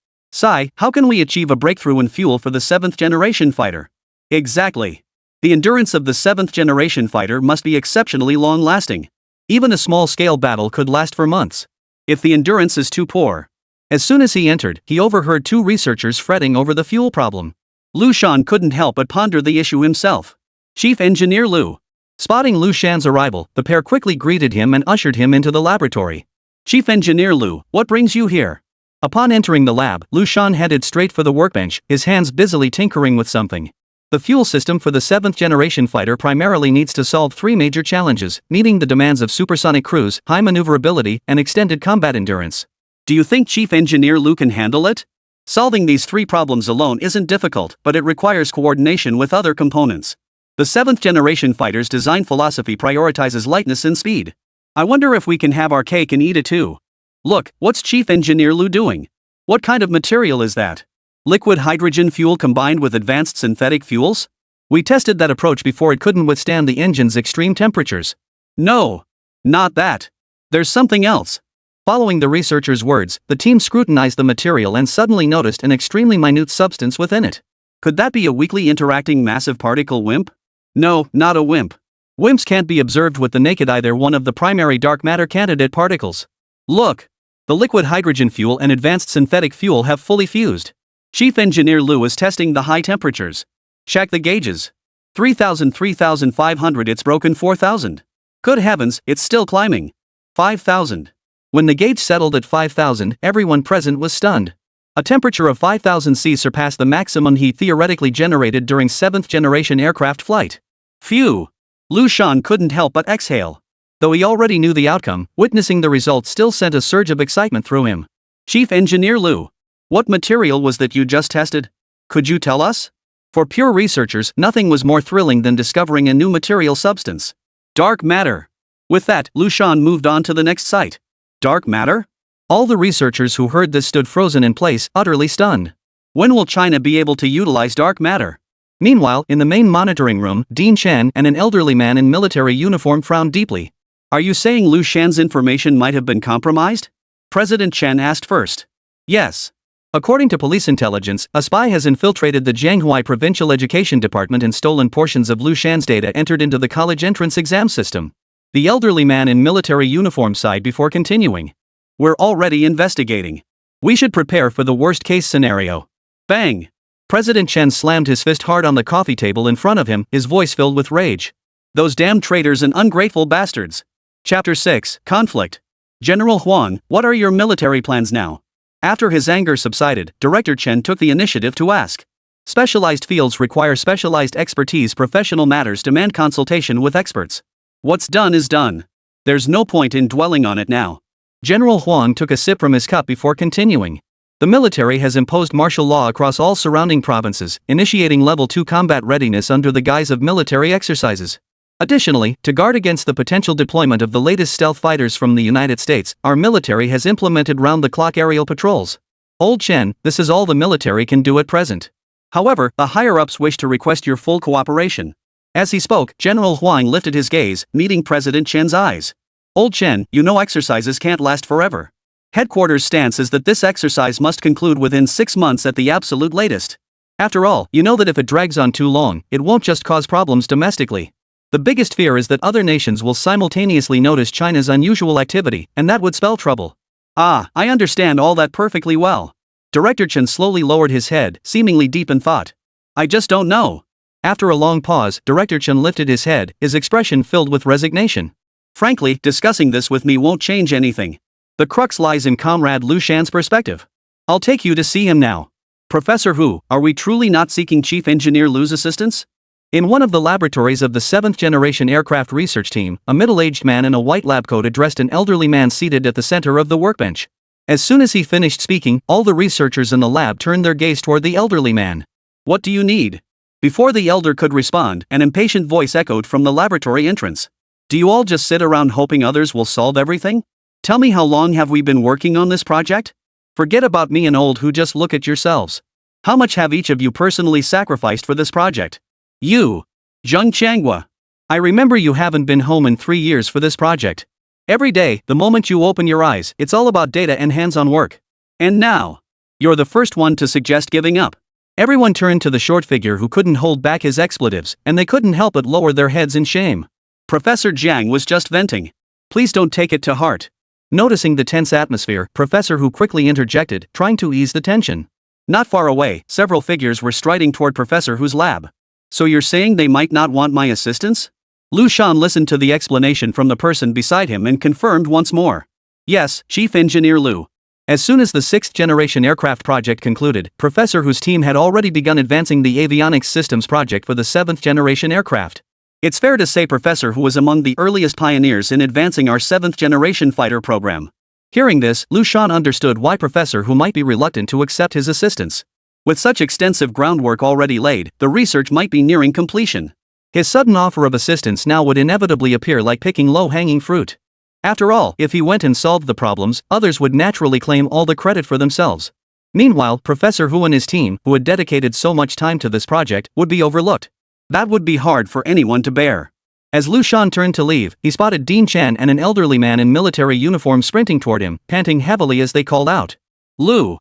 How can we achieve a breakthrough in fuel for the 7th-generation fighter? Exactly. The endurance of the 7th generation fighter must be exceptionally long-lasting. Even a small-scale battle could last for months. If the endurance is too poor. As soon as he entered, he overheard two researchers fretting over the fuel problem. Liu Shan couldn't help but ponder the issue himself. Chief Engineer Liu. Spotting Liu Shan's arrival, the pair quickly greeted him and ushered him into the laboratory. Chief Engineer Liu, what brings you here? Upon entering the lab, Liu Shan headed straight for the workbench, his hands busily tinkering with something. The fuel system for the 7th generation fighter primarily needs to solve three major challenges, meeting the demands of supersonic cruise, high maneuverability, and extended combat endurance. Do you think Chief Engineer Liu can handle it? Solving these three problems alone isn't difficult, but it requires coordination with other components. The 7th generation fighter's design philosophy prioritizes lightness and speed. I wonder if we can have our cake and eat it too. Look, what's Chief Engineer Liu doing? What kind of material is that? Liquid hydrogen fuel combined with advanced synthetic fuels? We tested that approach before. It couldn't withstand the engine's extreme temperatures. No. Not that. There's something else. Following the researcher's words, the team scrutinized the material and suddenly noticed an extremely minute substance within it. Could that be a weakly interacting massive particle WIMP? No, not a WIMP. WIMPs can't be observed with the naked eye. They're one of the primary dark matter candidate particles. Look! The liquid hydrogen fuel and advanced synthetic fuel have fully fused. Chief Engineer Liu is testing the high temperatures. Check the gauges. 3,000, 3,500, it's broken 4,000. Good heavens, it's still climbing. 5,000. When the gauge settled at 5,000, everyone present was stunned. A temperature of 5,000 C surpassed the maximum heat theoretically generated during 7th generation aircraft flight. Phew! Liu Shan couldn't help but exhale. Though he already knew the outcome, witnessing the result still sent a surge of excitement through him. Chief Engineer Liu. What material was that you just tested? Could you tell us? For pure researchers, nothing was more thrilling than discovering a new material substance. Dark matter. With that, Liu Shan moved on to the next site. Dark matter? All the researchers who heard this stood frozen in place, utterly stunned. When will China be able to utilize dark matter? Meanwhile, in the main monitoring room, Dean Chen and an elderly man in military uniform frowned deeply. Are you saying Liu Shan's information might have been compromised? President Chen asked first. Yes. According to police intelligence, a spy has infiltrated the Jianghuai Provincial Education Department and stolen portions of Liu Shan's data entered into the college entrance exam system. The elderly man in military uniform sighed before continuing. We're already investigating. We should prepare for the worst-case scenario. Bang! President Chen slammed his fist hard on the coffee table in front of him, his voice filled with rage. Those damn traitors and ungrateful bastards. Chapter 6, Conflict. General Huang, what are your military plans now? After his anger subsided, Director Chen took the initiative to ask. Specialized fields require specialized expertise. Professional matters demand consultation with experts. What's done is done. There's no point in dwelling on it now. General Huang took a sip from his cup before continuing. The military has imposed martial law across all surrounding provinces, initiating Level 2 combat readiness under the guise of military exercises. Additionally, to guard against the potential deployment of the latest stealth fighters from the United States, our military has implemented round-the-clock aerial patrols. Old Chen, this is all the military can do at present. However, the higher-ups wish to request your full cooperation. As he spoke, General Huang lifted his gaze, meeting President Chen's eyes. Old Chen, you know exercises can't last forever. Headquarters' stance is that this exercise must conclude within 6 months at the absolute latest. After all, you know that if it drags on too long, it won't just cause problems domestically. The biggest fear is that other nations will simultaneously notice China's unusual activity, and that would spell trouble. Ah, I understand all that perfectly well. Director Chen slowly lowered his head, seemingly deep in thought. I just don't know. After a long pause, Director Chen lifted his head, his expression filled with resignation. Frankly, discussing this with me won't change anything. The crux lies in Comrade Liu Shan's perspective. I'll take you to see him now. Professor Hu, are we truly not seeking Chief Engineer Liu's assistance? In one of the laboratories of the 7th generation aircraft research team, a middle-aged man in a white lab coat addressed an elderly man seated at the center of the workbench. As soon as he finished speaking, all the researchers in the lab turned their gaze toward the elderly man. What do you need? Before the elder could respond, an impatient voice echoed from the laboratory entrance. Do you all just sit around hoping others will solve everything? Tell me, how long have we been working on this project? Forget about me and old Hu, just look at yourselves. How much have each of you personally sacrificed for this project? You, Zheng Changhua. I remember you haven't been home in 3 years for this project. Every day, the moment you open your eyes, it's all about data and hands-on work. And now, you're the first one to suggest giving up. Everyone turned to the short figure who couldn't hold back his expletives, and they couldn't help but lower their heads in shame. Professor Jiang was just venting. Please don't take it to heart. Noticing the tense atmosphere, Professor Hu quickly interjected, trying to ease the tension. Not far away, several figures were striding toward Professor Hu's lab. So you're saying they might not want my assistance? Liu Shan listened to the explanation from the person beside him and confirmed once more. Yes, Chief Engineer Liu. As soon as the 6th generation aircraft project concluded, Professor Hu's team had already begun advancing the avionics systems project for the 7th generation aircraft. It's fair to say Professor Hu was among the earliest pioneers in advancing our 7th generation fighter program. Hearing this, Liu Shan understood why Professor Hu might be reluctant to accept his assistance. With such extensive groundwork already laid, the research might be nearing completion. His sudden offer of assistance now would inevitably appear like picking low-hanging fruit. After all, if he went and solved the problems, others would naturally claim all the credit for themselves. Meanwhile, Professor Hu and his team, who had dedicated so much time to this project, would be overlooked. That would be hard for anyone to bear. As Liu Shan turned to leave, he spotted Dean Chan and an elderly man in military uniform sprinting toward him, panting heavily as they called out. Liu!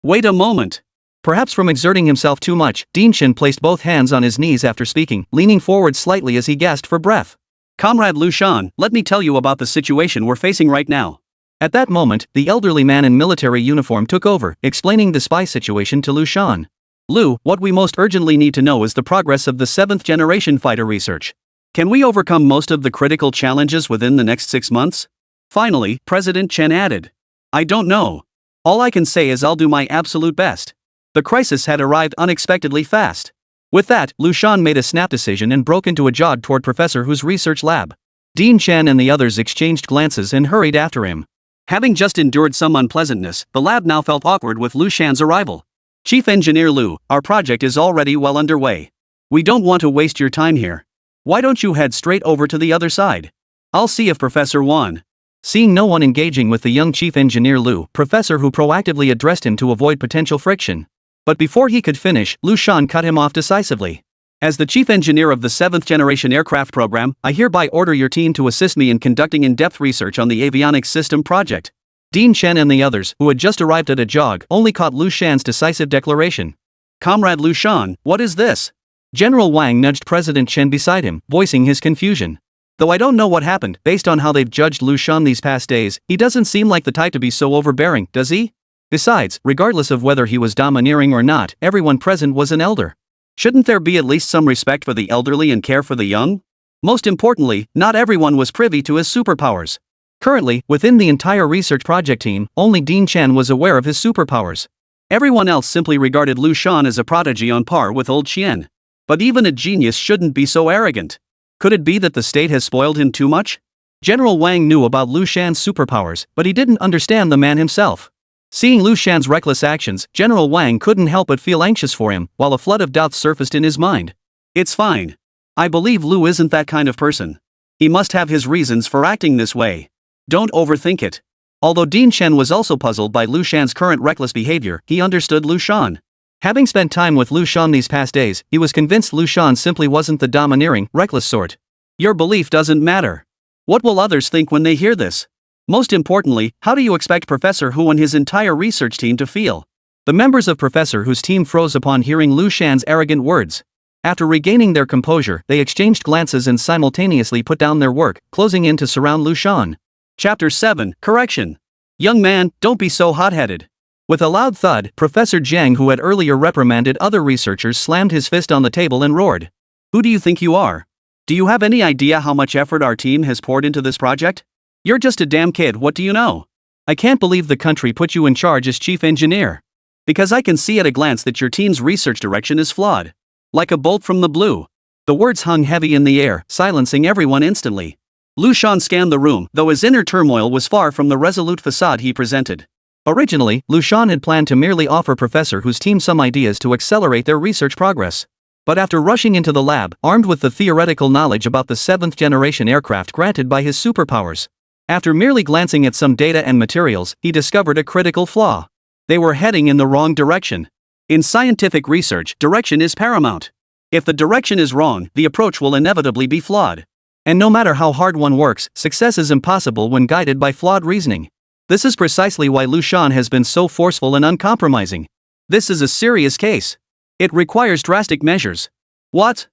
Wait a moment! Perhaps from exerting himself too much, Dean Chan placed both hands on his knees after speaking, leaning forward slightly as he gasped for breath. Comrade Liu Shan, let me tell you about the situation we're facing right now. At that moment, the elderly man in military uniform took over, explaining the spy situation to Liu Shan. Liu, what we most urgently need to know is the progress of the 7th generation fighter research. Can we overcome most of the critical challenges within the next 6 months? Finally, President Chen added. I don't know. All I can say is I'll do my absolute best. The crisis had arrived unexpectedly fast. With that, Liu Shan made a snap decision and broke into a jog toward Professor Hu's research lab. Dean Chan and the others exchanged glances and hurried after him. Having just endured some unpleasantness, the lab now felt awkward with Liu Shan's arrival. Chief Engineer Liu, our project is already well underway. We don't want to waste your time here. Why don't you head straight over to the other side? I'll see if Professor Wan. Seeing no one engaging with the young Chief Engineer Liu, Professor Hu proactively addressed him to avoid potential friction. But before he could finish, Liu Shan cut him off decisively. As the Chief Engineer of the 7th generation aircraft program, I hereby order your team to assist me in conducting in-depth research on the avionics system project. Dean Chen and the others, who had just arrived at a jog, only caught Liu Shan's decisive declaration. Comrade Liu Shan, what is this? General Wang nudged President Chen beside him, voicing his confusion. Though I don't know what happened, based on how they've judged Liu Shan these past days, he doesn't seem like the type to be so overbearing, does he? Besides, regardless of whether he was domineering or not, everyone present was an elder. Shouldn't there be at least some respect for the elderly and care for the young? Most importantly, not everyone was privy to his superpowers. Currently, within the entire research project team, only Dean Chan was aware of his superpowers. Everyone else simply regarded Liu Shan as a prodigy on par with old Qian. But even a genius shouldn't be so arrogant. Could it be that the state has spoiled him too much? General Wang knew about Liu Shan's superpowers, but he didn't understand the man himself. Seeing Liu Shan's reckless actions, General Wang couldn't help but feel anxious for him, while a flood of doubts surfaced in his mind. It's fine. I believe Liu isn't that kind of person. He must have his reasons for acting this way. Don't overthink it. Although Dean Chen was also puzzled by Liu Shan's current reckless behavior, he understood Liu Shan. Having spent time with Liu Shan these past days, he was convinced Liu Shan simply wasn't the domineering, reckless sort. Your belief doesn't matter. What will others think when they hear this? Most importantly, how do you expect Professor Hu and his entire research team to feel? The members of Professor Hu's team froze upon hearing Liu Shan's arrogant words. After regaining their composure, they exchanged glances and simultaneously put down their work, closing in to surround Liu Shan. Chapter 7, Correction. Young man, don't be so hot-headed. With a loud thud, Professor Jiang, who had earlier reprimanded other researchers, slammed his fist on the table and roared. Who do you think you are? Do you have any idea how much effort our team has poured into this project? You're just a damn kid, what do you know? I can't believe the country put you in charge as chief engineer. Because I can see at a glance that your team's research direction is flawed. Like a bolt from the blue. The words hung heavy in the air, silencing everyone instantly. Liu Shan scanned the room, though his inner turmoil was far from the resolute facade he presented. Originally, Liu Shan had planned to merely offer Professor Hu's team some ideas to accelerate their research progress. But after rushing into the lab, armed with the theoretical knowledge about the 7th generation aircraft granted by his superpowers, after merely glancing at some data and materials, he discovered a critical flaw. They were heading in the wrong direction. In scientific research, direction is paramount. If the direction is wrong, the approach will inevitably be flawed. And no matter how hard one works, success is impossible when guided by flawed reasoning. This is precisely why Liu Shan has been so forceful and uncompromising. This is a serious case. It requires drastic measures. What?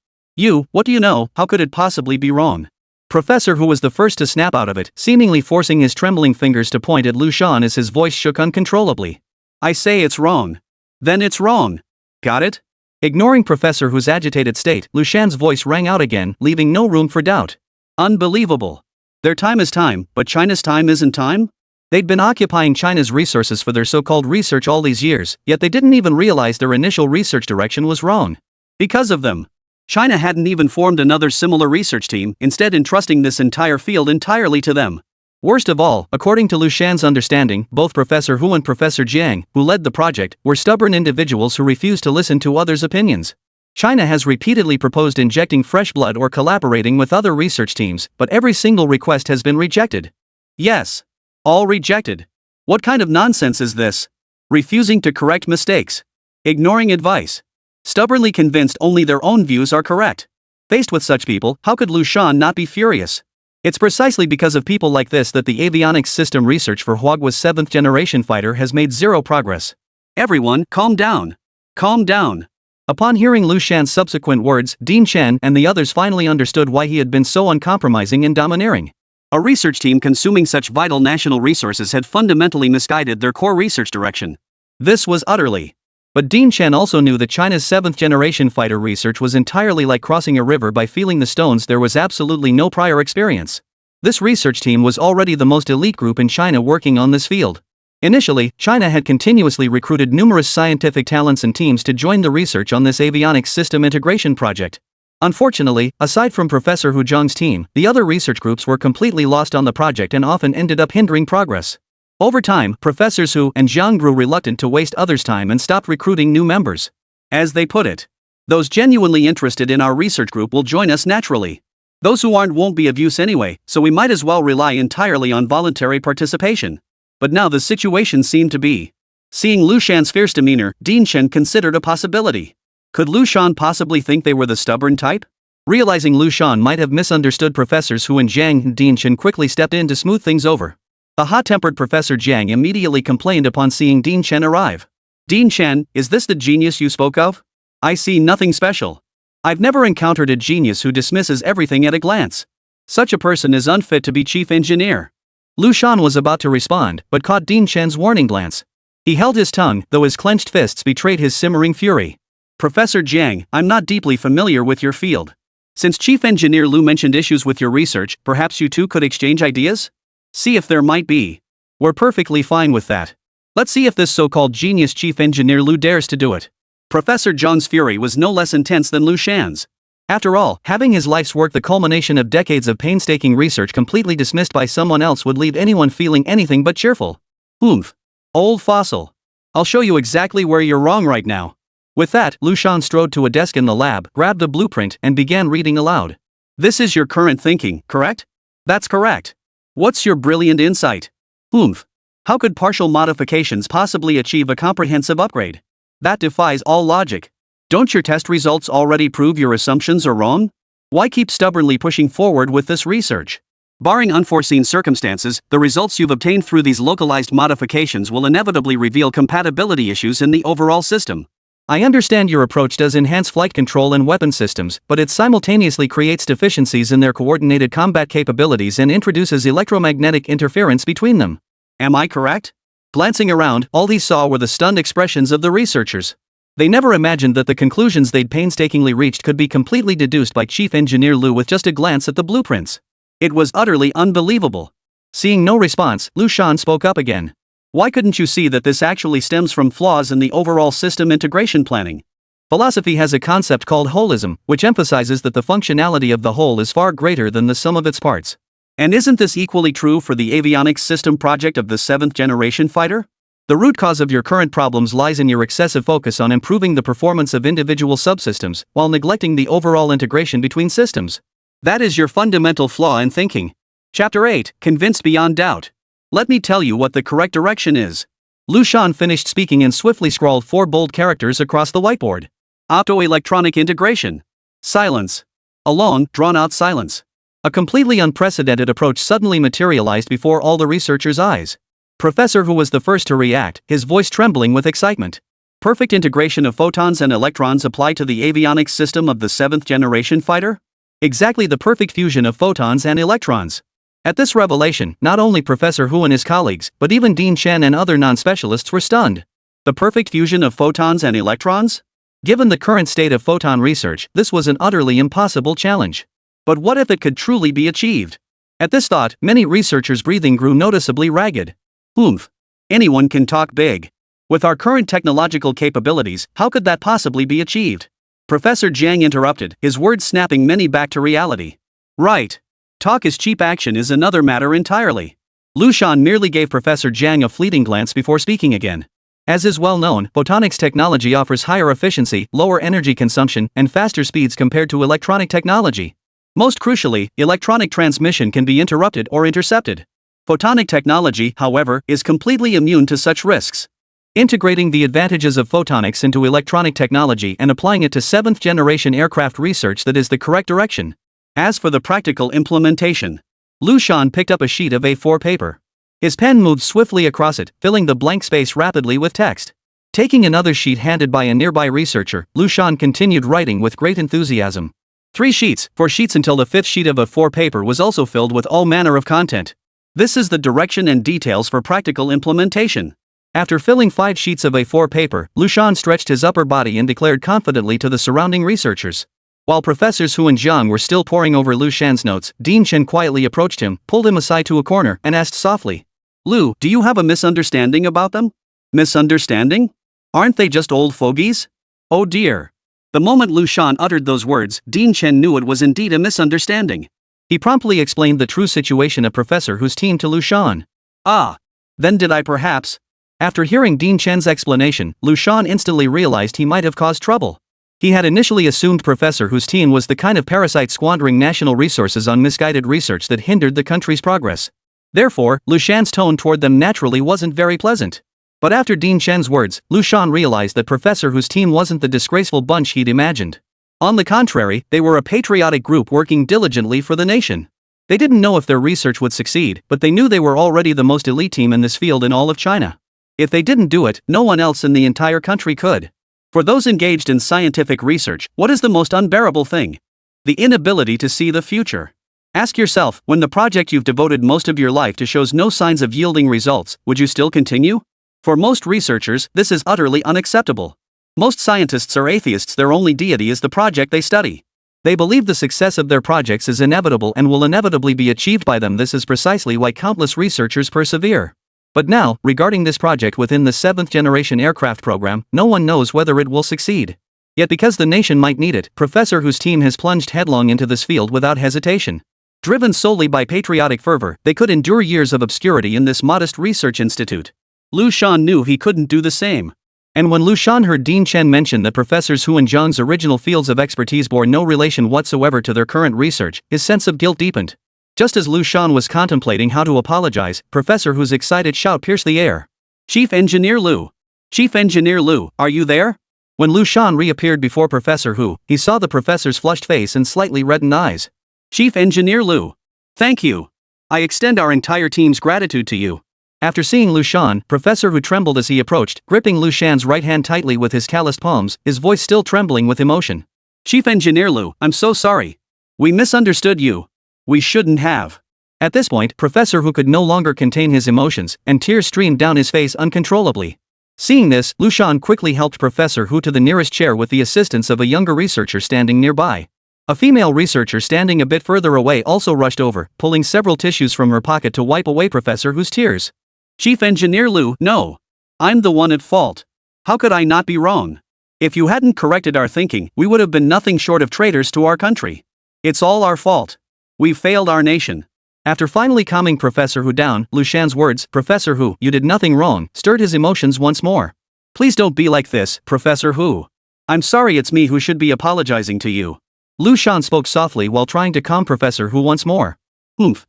What do you know? How could it possibly be wrong? Professor Hu was the first to snap out of it, seemingly forcing his trembling fingers to point at Liu Shan as his voice shook uncontrollably. I say it's wrong. Then it's wrong. Got it? Ignoring Professor Hu's agitated state, Liu Shan's voice rang out again, leaving no room for doubt. Unbelievable. Their time is time, but China's time isn't time? They'd been occupying China's resources for their so-called research all these years, yet they didn't even realize their initial research direction was wrong. Because of them, China hadn't even formed another similar research team, instead entrusting this entire field entirely to them. Worst of all, according to Liu Shan's understanding, both Professor Hu and Professor Jiang, who led the project, were stubborn individuals who refused to listen to others' opinions. China has repeatedly proposed injecting fresh blood or collaborating with other research teams, but every single request has been rejected. Yes. All rejected. What kind of nonsense is this? Refusing to correct mistakes. Ignoring advice. Stubbornly convinced only their own views are correct. Faced with such people, how could Liu Shan not be furious? It's precisely because of people like this that the avionics system research for Huagua's 7th generation fighter has made zero progress. Everyone, calm down. Calm down. Upon hearing Liu Shan's subsequent words, Dean Chen and the others finally understood why he had been so uncompromising and domineering. A research team consuming such vital national resources had fundamentally misguided their core research direction. This was utterly. But Dean Chen also knew that China's 7th generation fighter research was entirely like crossing a river by feeling the stones. There was absolutely no prior experience. This research team was already the most elite group in China working on this field. Initially, China had continuously recruited numerous scientific talents and teams to join the research on this avionics system integration project. Unfortunately, aside from Professor Hu Zhang's team, the other research groups were completely lost on the project and often ended up hindering progress. Over time, Professors Hu and Zhang grew reluctant to waste others' time and stopped recruiting new members. As they put it, those genuinely interested in our research group will join us naturally. Those who aren't won't be of use anyway, so we might as well rely entirely on voluntary participation. But now the situation seemed to be. Seeing Liu Shan's fierce demeanor, Dean Chen considered a possibility. Could Liu Shan possibly think they were the stubborn type? Realizing Liu Shan might have misunderstood Professors Hu and Jiang, Dean Chen quickly stepped in to smooth things over. The hot-tempered Professor Jiang immediately complained upon seeing Dean Chen arrive. Dean Chen, is this the genius you spoke of? I see nothing special. I've never encountered a genius who dismisses everything at a glance. Such a person is unfit to be chief engineer. Liu Shan was about to respond, but caught Dean Chen's warning glance. He held his tongue, though his clenched fists betrayed his simmering fury. Professor Jiang, I'm not deeply familiar with your field. Since Chief Engineer Liu mentioned issues with your research, perhaps you two could exchange ideas? See if there might be. We're perfectly fine with that. Let's see if this so-called genius Chief Engineer Liu dares to do it. Professor Zhang's fury was no less intense than Liu Shan's. After all, having his life's work, the culmination of decades of painstaking research, completely dismissed by someone else would leave anyone feeling anything but cheerful. Oomph. Old fossil. I'll show you exactly where you're wrong right now. With that, Liu Shan strode to a desk in the lab, grabbed a blueprint, and began reading aloud. This is your current thinking, correct? That's correct. What's your brilliant insight? Oomph. How could partial modifications possibly achieve a comprehensive upgrade? That defies all logic. Don't your test results already prove your assumptions are wrong? Why keep stubbornly pushing forward with this research? Barring unforeseen circumstances, the results you've obtained through these localized modifications will inevitably reveal compatibility issues in the overall system. I understand your approach does enhance flight control and weapon systems, but it simultaneously creates deficiencies in their coordinated combat capabilities and introduces electromagnetic interference between them. Am I correct? Glancing around, all he saw were the stunned expressions of the researchers. They never imagined that the conclusions they'd painstakingly reached could be completely deduced by Chief Engineer Liu with just a glance at the blueprints. It was utterly unbelievable. Seeing no response, Liu Shan spoke up again. Why couldn't you see that this actually stems from flaws in the overall system integration planning? Philosophy has a concept called holism, which emphasizes that the functionality of the whole is far greater than the sum of its parts. And isn't this equally true for the avionics system project of the 7th generation fighter? The root cause of your current problems lies in your excessive focus on improving the performance of individual subsystems, while neglecting the overall integration between systems. That is your fundamental flaw in thinking. Chapter 8, Convinced Beyond Doubt. Let me tell you what the correct direction is. Liu Shan finished speaking and swiftly scrawled 4 bold characters across the whiteboard. Optoelectronic integration. Silence. A long, drawn-out silence. A completely unprecedented approach suddenly materialized before all the researchers' eyes. Professor Hu was the first to react, his voice trembling with excitement. Perfect integration of photons and electrons apply to the avionics system of the 7th generation fighter? Exactly the perfect fusion of photons and electrons. At this revelation, not only Professor Hu and his colleagues, but even Dean Shan and other non-specialists were stunned. The perfect fusion of photons and electrons? Given the current state of photon research, this was an utterly impossible challenge. But what if it could truly be achieved? At this thought, many researchers' breathing grew noticeably ragged. Oomph. Anyone can talk big. With our current technological capabilities, how could that possibly be achieved? Professor Jiang interrupted, his words snapping many back to reality. Right. Talk is cheap, action is another matter entirely. Liu Shan merely gave Professor Jiang a fleeting glance before speaking again. As is well known, photonics technology offers higher efficiency, lower energy consumption, and faster speeds compared to electronic technology. Most crucially, electronic transmission can be interrupted or intercepted. Photonic technology, however, is completely immune to such risks. Integrating the advantages of photonics into electronic technology and applying it to 7th generation aircraft research, that is the correct direction. As for the practical implementation, Liu Shan picked up a sheet of A4 paper. His pen moved swiftly across it, filling the blank space rapidly with text. Taking another sheet handed by a nearby researcher, Liu Shan continued writing with great enthusiasm. 3 sheets, 4 sheets until the 5th sheet of A4 paper was also filled with all manner of content. This is the direction and details for practical implementation. After filling 5 sheets of A4 paper, Liu Shan stretched his upper body and declared confidently to the surrounding researchers. While Professors Hu and Jiang were still poring over Liu Shan's notes, Dean Shan quietly approached him, pulled him aside to a corner, and asked softly, Liu, do you have a misunderstanding about them? Misunderstanding? Aren't they just old fogies? Oh dear. The moment Liu Shan uttered those words, Dean Shan knew it was indeed a misunderstanding. He promptly explained the true situation of Professor Hu's team to Liu Shan. Ah. Then did I perhaps? After hearing Dean Shan's explanation, Liu Shan instantly realized he might have caused trouble. He had initially assumed Professor Hu's team was the kind of parasite squandering national resources on misguided research that hindered the country's progress. Therefore, Liu Shan's tone toward them naturally wasn't very pleasant. But after Dean Shan's words, Liu Shan realized that Professor Hu's team wasn't the disgraceful bunch he'd imagined. On the contrary, they were a patriotic group working diligently for the nation. They didn't know if their research would succeed, but they knew they were already the most elite team in this field in all of China. If they didn't do it, no one else in the entire country could. For those engaged in scientific research, what is the most unbearable thing? The inability to see the future. Ask yourself, when the project you've devoted most of your life to shows no signs of yielding results, would you still continue? For most researchers, this is utterly unacceptable. Most scientists are atheists, their only deity is the project they study. They believe the success of their projects is inevitable and will inevitably be achieved by them. This is precisely why countless researchers persevere. But now, regarding this project within the 7th generation aircraft program, no one knows whether it will succeed. Yet because the nation might need it, Professor Hu's team has plunged headlong into this field without hesitation. Driven solely by patriotic fervor, they could endure years of obscurity in this modest research institute. Liu Shan knew he couldn't do the same. And when Liu Shan heard Dean Shan mention that Professors Hu and Jiang's original fields of expertise bore no relation whatsoever to their current research, his sense of guilt deepened. Just as Liu Shan was contemplating how to apologize, Professor Hu's excited shout pierced the air. Chief Engineer Liu! Chief Engineer Liu, are you there? When Liu Shan reappeared before Professor Hu, he saw the professor's flushed face and slightly reddened eyes. Chief Engineer Liu! Thank you! I extend our entire team's gratitude to you. After seeing Liu Shan, Professor Hu trembled as he approached, gripping Liu Shan's right hand tightly with his calloused palms, his voice still trembling with emotion. Chief Engineer Liu, I'm so sorry. We misunderstood you. We shouldn't have. At this point, Professor Hu could no longer contain his emotions, and tears streamed down his face uncontrollably. Seeing this, Liu Shan quickly helped Professor Hu to the nearest chair with the assistance of a younger researcher standing nearby. A female researcher standing a bit further away also rushed over, pulling several tissues from her pocket to wipe away Professor Hu's tears. Chief Engineer Liu, no. I'm the one at fault. How could I not be wrong? If you hadn't corrected our thinking, we would have been nothing short of traitors to our country. It's all our fault. We've failed our nation. After finally calming Professor Hu down, Liu Shan's words, Professor Hu, you did nothing wrong, stirred his emotions once more. Please don't be like this, Professor Hu. I'm sorry, it's me who should be apologizing to you. Liu Shan spoke softly while trying to calm Professor Hu once more.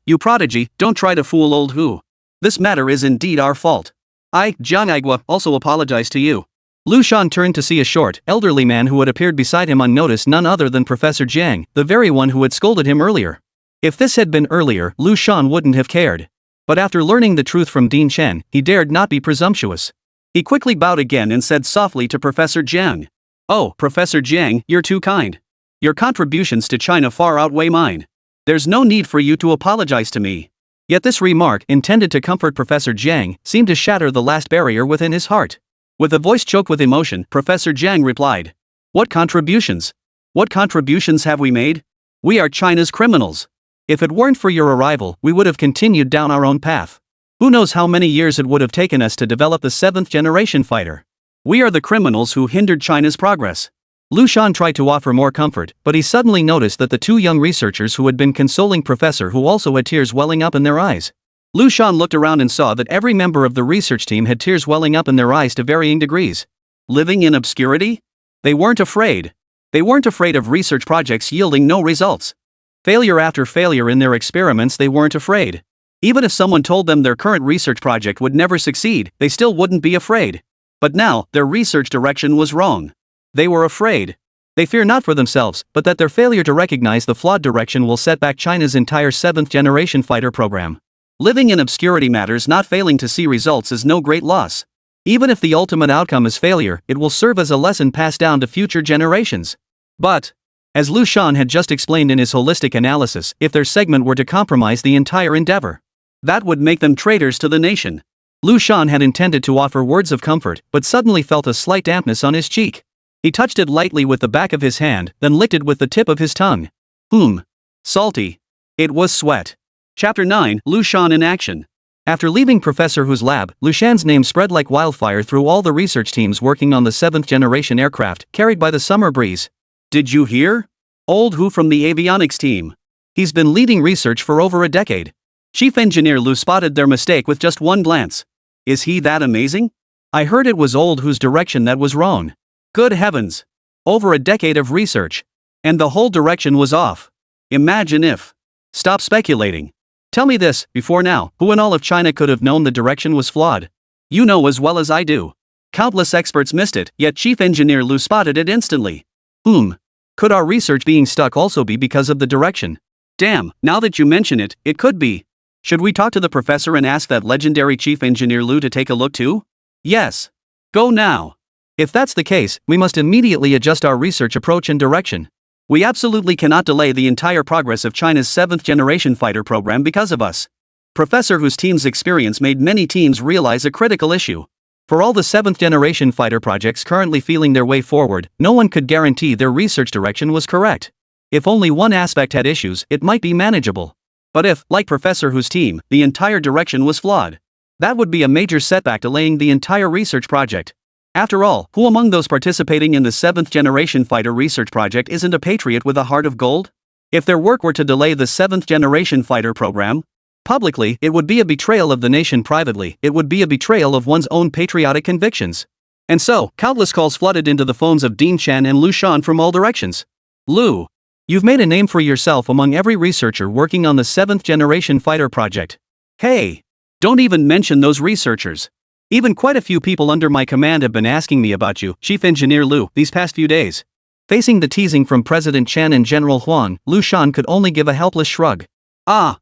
You prodigy, don't try to fool old Hu. This matter is indeed our fault. I, Jiang Aigua, also apologize to you. Liu Shan turned to see a short, elderly man who had appeared beside him unnoticed, none other than Professor Jiang, the very one who had scolded him earlier. If this had been earlier, Liu Shan wouldn't have cared. But after learning the truth from Dean Shan, he dared not be presumptuous. He quickly bowed again and said softly to Professor Jiang. "Oh, Professor Jiang, you're too kind. Your contributions to China far outweigh mine. There's no need for you to apologize to me." Yet this remark, intended to comfort Professor Jiang, seemed to shatter the last barrier within his heart. With a voice choked with emotion, Professor Jiang replied, "What contributions? What contributions have we made? We are China's criminals. If it weren't for your arrival, we would have continued down our own path. Who knows how many years it would have taken us to develop the 7th generation fighter. We are the criminals who hindered China's progress." Liu Shan tried to offer more comfort, but he suddenly noticed that the two young researchers who had been consoling Professor Hu also had tears welling up in their eyes. Liu Shan looked around and saw that every member of the research team had tears welling up in their eyes to varying degrees. Living in obscurity? They weren't afraid. They weren't afraid of research projects yielding no results. Failure after failure in their experiments, they weren't afraid. Even if someone told them their current research project would never succeed, they still wouldn't be afraid. But now, their research direction was wrong. They were afraid. They fear not for themselves, but that their failure to recognize the flawed direction will set back China's entire 7th generation fighter program. Living in obscurity matters. Not failing to see results is no great loss. Even if the ultimate outcome is failure, it will serve as a lesson passed down to future generations. But, as Liu Shan had just explained in his holistic analysis, if their segment were to compromise the entire endeavor, that would make them traitors to the nation. Liu Shan had intended to offer words of comfort, but suddenly felt a slight dampness on his cheek. He touched it lightly with the back of his hand, then licked it with the tip of his tongue. Salty. It was sweat. Chapter 9, Liu Shan in action. After leaving Professor Hu's lab, Liu Shan's name spread like wildfire through all the research teams working on the 7th generation aircraft, carried by the summer breeze. "Did you hear? Old Hu from the avionics team. He's been leading research for over a decade." Chief Engineer Liu spotted their mistake with just one glance. "Is he that amazing? I heard it was old Hu's direction that was wrong." Good heavens! Over a decade of research. And the whole direction was off. Imagine if. Stop speculating. Tell me this, before now, who in all of China could have known the direction was flawed? You know as well as I do. Countless experts missed it, yet Chief Engineer Liu spotted it instantly. Could our research being stuck also be because of the direction? Damn, now that you mention it, it could be. Should we talk to the professor and ask that legendary Chief Engineer Liu to take a look too? Yes. Go now. If that's the case, we must immediately adjust our research approach and direction. We absolutely cannot delay the entire progress of China's 7th generation fighter program because of us. Professor Hu's team's experience made many teams realize a critical issue. For all the 7th generation fighter projects currently feeling their way forward, no one could guarantee their research direction was correct. If only one aspect had issues, it might be manageable. But if, like Professor Hu's team, the entire direction was flawed, that would be a major setback, delaying the entire research project. After all, who among those participating in the 7th generation fighter research project isn't a patriot with a heart of gold? If their work were to delay the 7th generation fighter program, publicly, it would be a betrayal of the nation. Privately, it would be a betrayal of one's own patriotic convictions. And so, countless calls flooded into the phones of Dean Chen and Liu Shan from all directions. "Liu, you've made a name for yourself among every researcher working on the 7th generation fighter project. Hey, don't even mention those researchers. Even quite a few people under my command have been asking me about you, Chief Engineer Liu, these past few days." Facing the teasing from President Chen and General Huang, Liu Shan could only give a helpless shrug.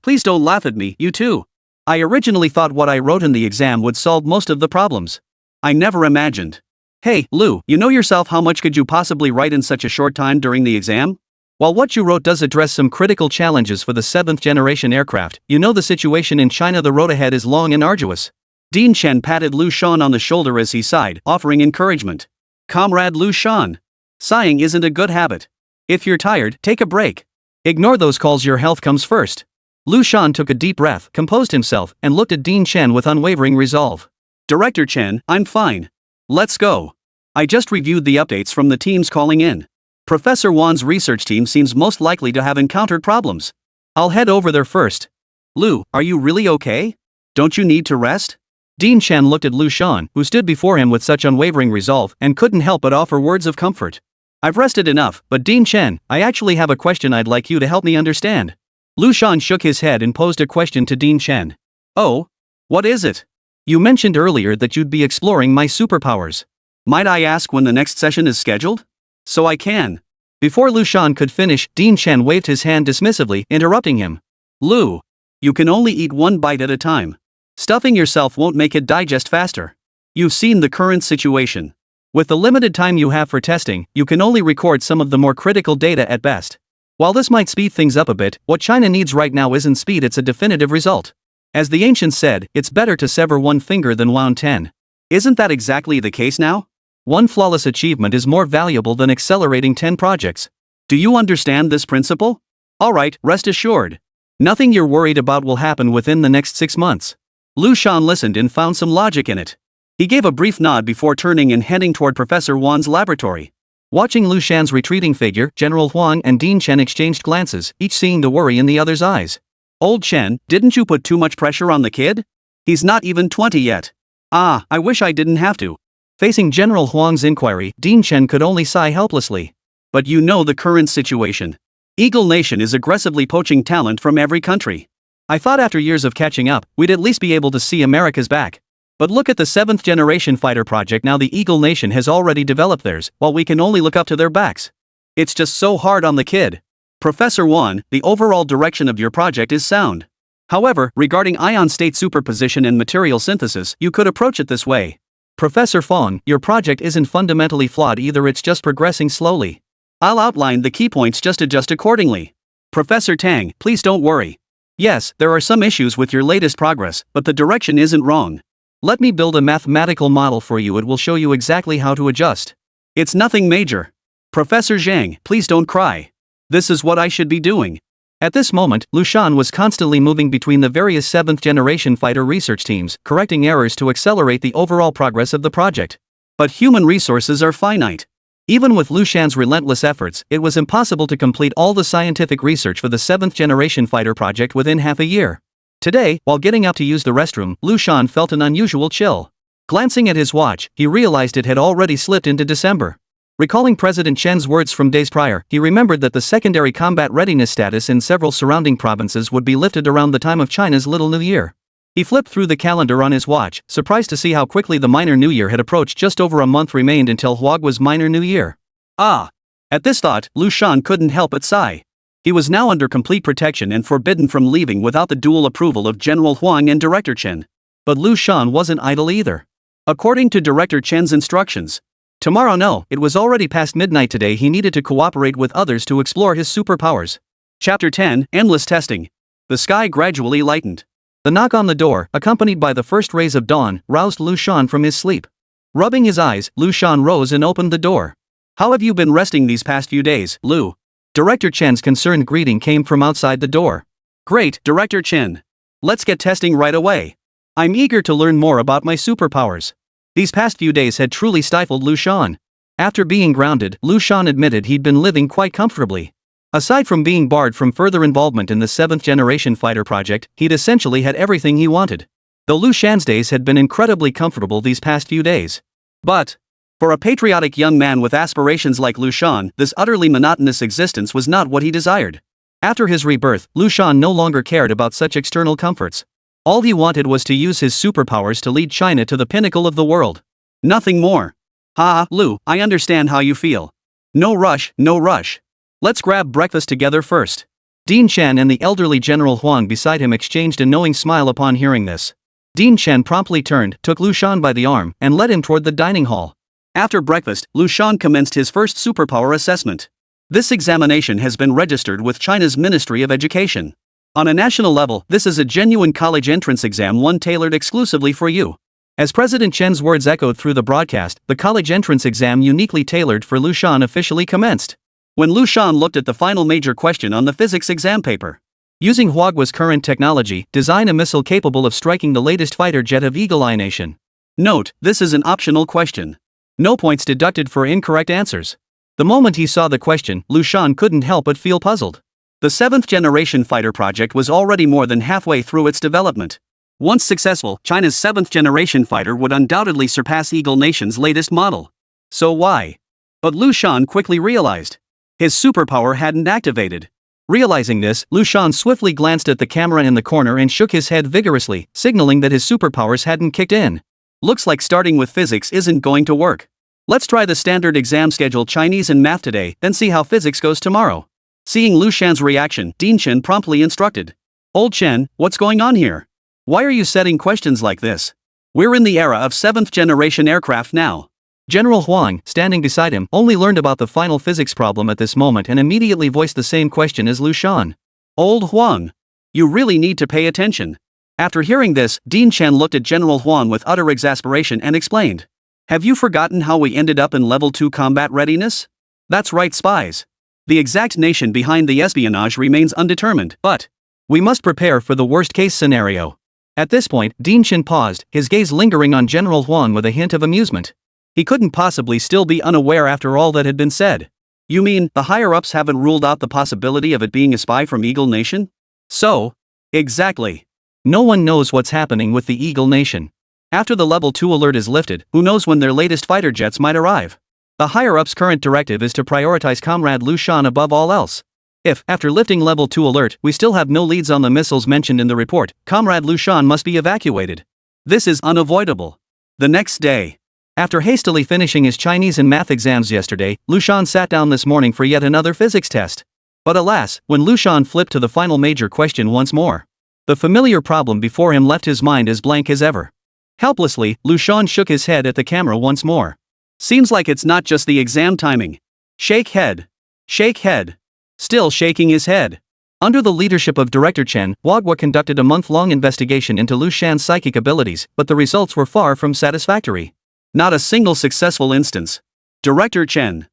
Please don't laugh at me, you too. I originally thought what I wrote in the exam would solve most of the problems. I never imagined. Hey, Liu, you know yourself, how much could you possibly write in such a short time during the exam? While what you wrote does address some critical challenges for the 7th generation aircraft, you know the situation in China, the road ahead is long and arduous. Dean Chen patted Liu Shan on the shoulder as he sighed, offering encouragement. "Comrade Liu Shan. Sighing isn't a good habit. If you're tired, take a break. Ignore those calls, your health comes first." Liu Shan took a deep breath, composed himself, and looked at Dean Chen with unwavering resolve. "Director Chen, I'm fine. Let's go. I just reviewed the updates from the teams calling in. Professor Wan's research team seems most likely to have encountered problems. I'll head over there first. Liu, are you really okay? Don't you need to rest?" Dean Chen looked at Liu Shan, who stood before him with such unwavering resolve, and couldn't help but offer words of comfort. "I've rested enough, but Dean Chen, I actually have a question I'd like you to help me understand." Liu Shan shook his head and posed a question to Dean Chen. "Oh? What is it? You mentioned earlier that you'd be exploring my superpowers. Might I ask when the next session is scheduled? So I can." Before Liu Shan could finish, Dean Chen waved his hand dismissively, interrupting him. "Liu, you can only eat one bite at a time. Stuffing yourself won't make it digest faster. You've seen the current situation. With the limited time you have for testing, you can only record some of the more critical data at best. While this might speed things up a bit, what China needs right now isn't speed, it's a definitive result. As the ancients said, it's better to sever one finger than wound 10. Isn't that exactly the case now? One flawless achievement is more valuable than accelerating 10 projects. Do you understand this principle? Alright, rest assured. Nothing you're worried about will happen within the next 6 months. Liu Shan listened and found some logic in it. He gave a brief nod before turning and heading toward Professor Wan's laboratory. Watching Liu Shan's retreating figure, General Huang and Dean Chen exchanged glances, each seeing the worry in the other's eyes. Old Chen, didn't you put too much pressure on the kid? He's not even 20 yet. Ah, I wish I didn't have to. Facing General Huang's inquiry, Dean Chen could only sigh helplessly. But you know the current situation. Eagle Nation is aggressively poaching talent from every country. I thought after years of catching up, we'd at least be able to see America's back. But look at the 7th generation fighter project now. The Eagle Nation has already developed theirs, while we can only look up to their backs. It's just so hard on the kid. Professor Wan, the overall direction of your project is sound. However, regarding ion state superposition and material synthesis, you could approach it this way. Professor Fong, your project isn't fundamentally flawed either, it's just progressing slowly. I'll outline the key points, just adjust accordingly. Professor Tang, please don't worry. Yes, there are some issues with your latest progress, but the direction isn't wrong. Let me build a mathematical model for you, it will show you exactly how to adjust. It's nothing major. Professor Zhang, please don't cry. This is what I should be doing. At this moment, Liu Shan was constantly moving between the various 7th generation fighter research teams, correcting errors to accelerate the overall progress of the project. But human resources are finite. Even with Liu Shan's relentless efforts, it was impossible to complete all the scientific research for the 7th generation fighter project within half a year. Today, while getting up to use the restroom, Liu Shan felt an unusual chill. Glancing at his watch, he realized it had already slipped into December. Recalling President Chen's words from days prior, he remembered that the secondary combat readiness status in several surrounding provinces would be lifted around the time of China's Little New Year. He flipped through the calendar on his watch, surprised to see how quickly the Minor New Year had approached. Just over a month remained until Huag's Minor New Year. Ah! At this thought, Liu Shan couldn't help but sigh. He was now under complete protection and forbidden from leaving without the dual approval of General Huang and Director Chen. But Liu Shan wasn't idle either. According to Director Chen's instructions, tomorrow no, it was already past midnight today, he needed to cooperate with others to explore his superpowers. Chapter 10, Endless Testing. The sky gradually lightened. The knock on the door, accompanied by the first rays of dawn, roused Liu Shan from his sleep. Rubbing his eyes, Liu Shan rose and opened the door. How have you been resting these past few days, Liu? Director Chen's concerned greeting came from outside the door. Great, Director Chen. Let's get testing right away. I'm eager to learn more about my superpowers. These past few days had truly stifled Liu Shan. After being grounded, Liu Shan admitted he'd been living quite comfortably. Aside from being barred from further involvement in the 7th generation fighter project, he'd essentially had everything he wanted. Though Liu Shan's days had been incredibly comfortable these past few days. But for a patriotic young man with aspirations like Liu Shan, this utterly monotonous existence was not what he desired. After his rebirth, Liu Shan no longer cared about such external comforts. All he wanted was to use his superpowers to lead China to the pinnacle of the world. Nothing more. Liu, I understand how you feel. No rush, no rush. Let's grab breakfast together first. Dean Chen and the elderly General Huang beside him exchanged a knowing smile upon hearing this. Dean Chen promptly turned, took Liu Shan by the arm, and led him toward the dining hall. After breakfast, Liu Shan commenced his first superpower assessment. This examination has been registered with China's Ministry of Education. On a national level, this is a genuine college entrance exam, one tailored exclusively for you. As President Chen's words echoed through the broadcast, the college entrance exam uniquely tailored for Liu Shan officially commenced. When Liu Shan looked at the final major question on the physics exam paper. Using Huag's current technology, design a missile capable of striking the latest fighter jet of Eagle Nation. Note, this is an optional question. No points deducted for incorrect answers. The moment he saw the question, Liu Shan couldn't help but feel puzzled. The 7th generation fighter project was already more than halfway through its development. Once successful, China's 7th generation fighter would undoubtedly surpass Eagle Nation's latest model. So why? But Liu Shan quickly realized. His superpower hadn't activated. Realizing this, Liu Shan swiftly glanced at the camera in the corner and shook his head vigorously, signaling that his superpowers hadn't kicked in. Looks like starting with physics isn't going to work. Let's try the standard exam schedule, Chinese and math today, then see how physics goes tomorrow. Seeing Liu Shan's reaction, Dean Chen promptly instructed. Old Chen, what's going on here? Why are you setting questions like this? We're in the era of 7th-generation aircraft now. General Huang, standing beside him, only learned about the final physics problem at this moment and immediately voiced the same question as Liu Shan. Old Huang. You really need to pay attention. After hearing this, Dean Chen looked at General Huang with utter exasperation and explained. Have you forgotten how we ended up in level 2 combat readiness? That's right, spies. The exact nation behind the espionage remains undetermined, but we must prepare for the worst-case scenario. At this point, Dean Chen paused, his gaze lingering on General Huang with a hint of amusement. He couldn't possibly still be unaware after all that had been said. You mean, the higher-ups haven't ruled out the possibility of it being a spy from Eagle Nation? So? Exactly. No one knows what's happening with the Eagle Nation. After the level 2 alert is lifted, who knows when their latest fighter jets might arrive? The higher-ups' current directive is to prioritize Comrade Liu Shan above all else. If, after lifting level 2 alert, we still have no leads on the missiles mentioned in the report, Comrade Liu Shan must be evacuated. This is unavoidable. The next day. After hastily finishing his Chinese and math exams yesterday, Liu Shan sat down this morning for yet another physics test. But alas, when Liu Shan flipped to the final major question once more, the familiar problem before him left his mind as blank as ever. Helplessly, Liu Shan shook his head at the camera once more. Seems like it's not just the exam timing. Shake head. Shake head. Still shaking his head. Under the leadership of Director Chen, Wagwa conducted a month-long investigation into Liu Shan's psychic abilities, but the results were far from satisfactory. Not a single successful instance. Director Chen.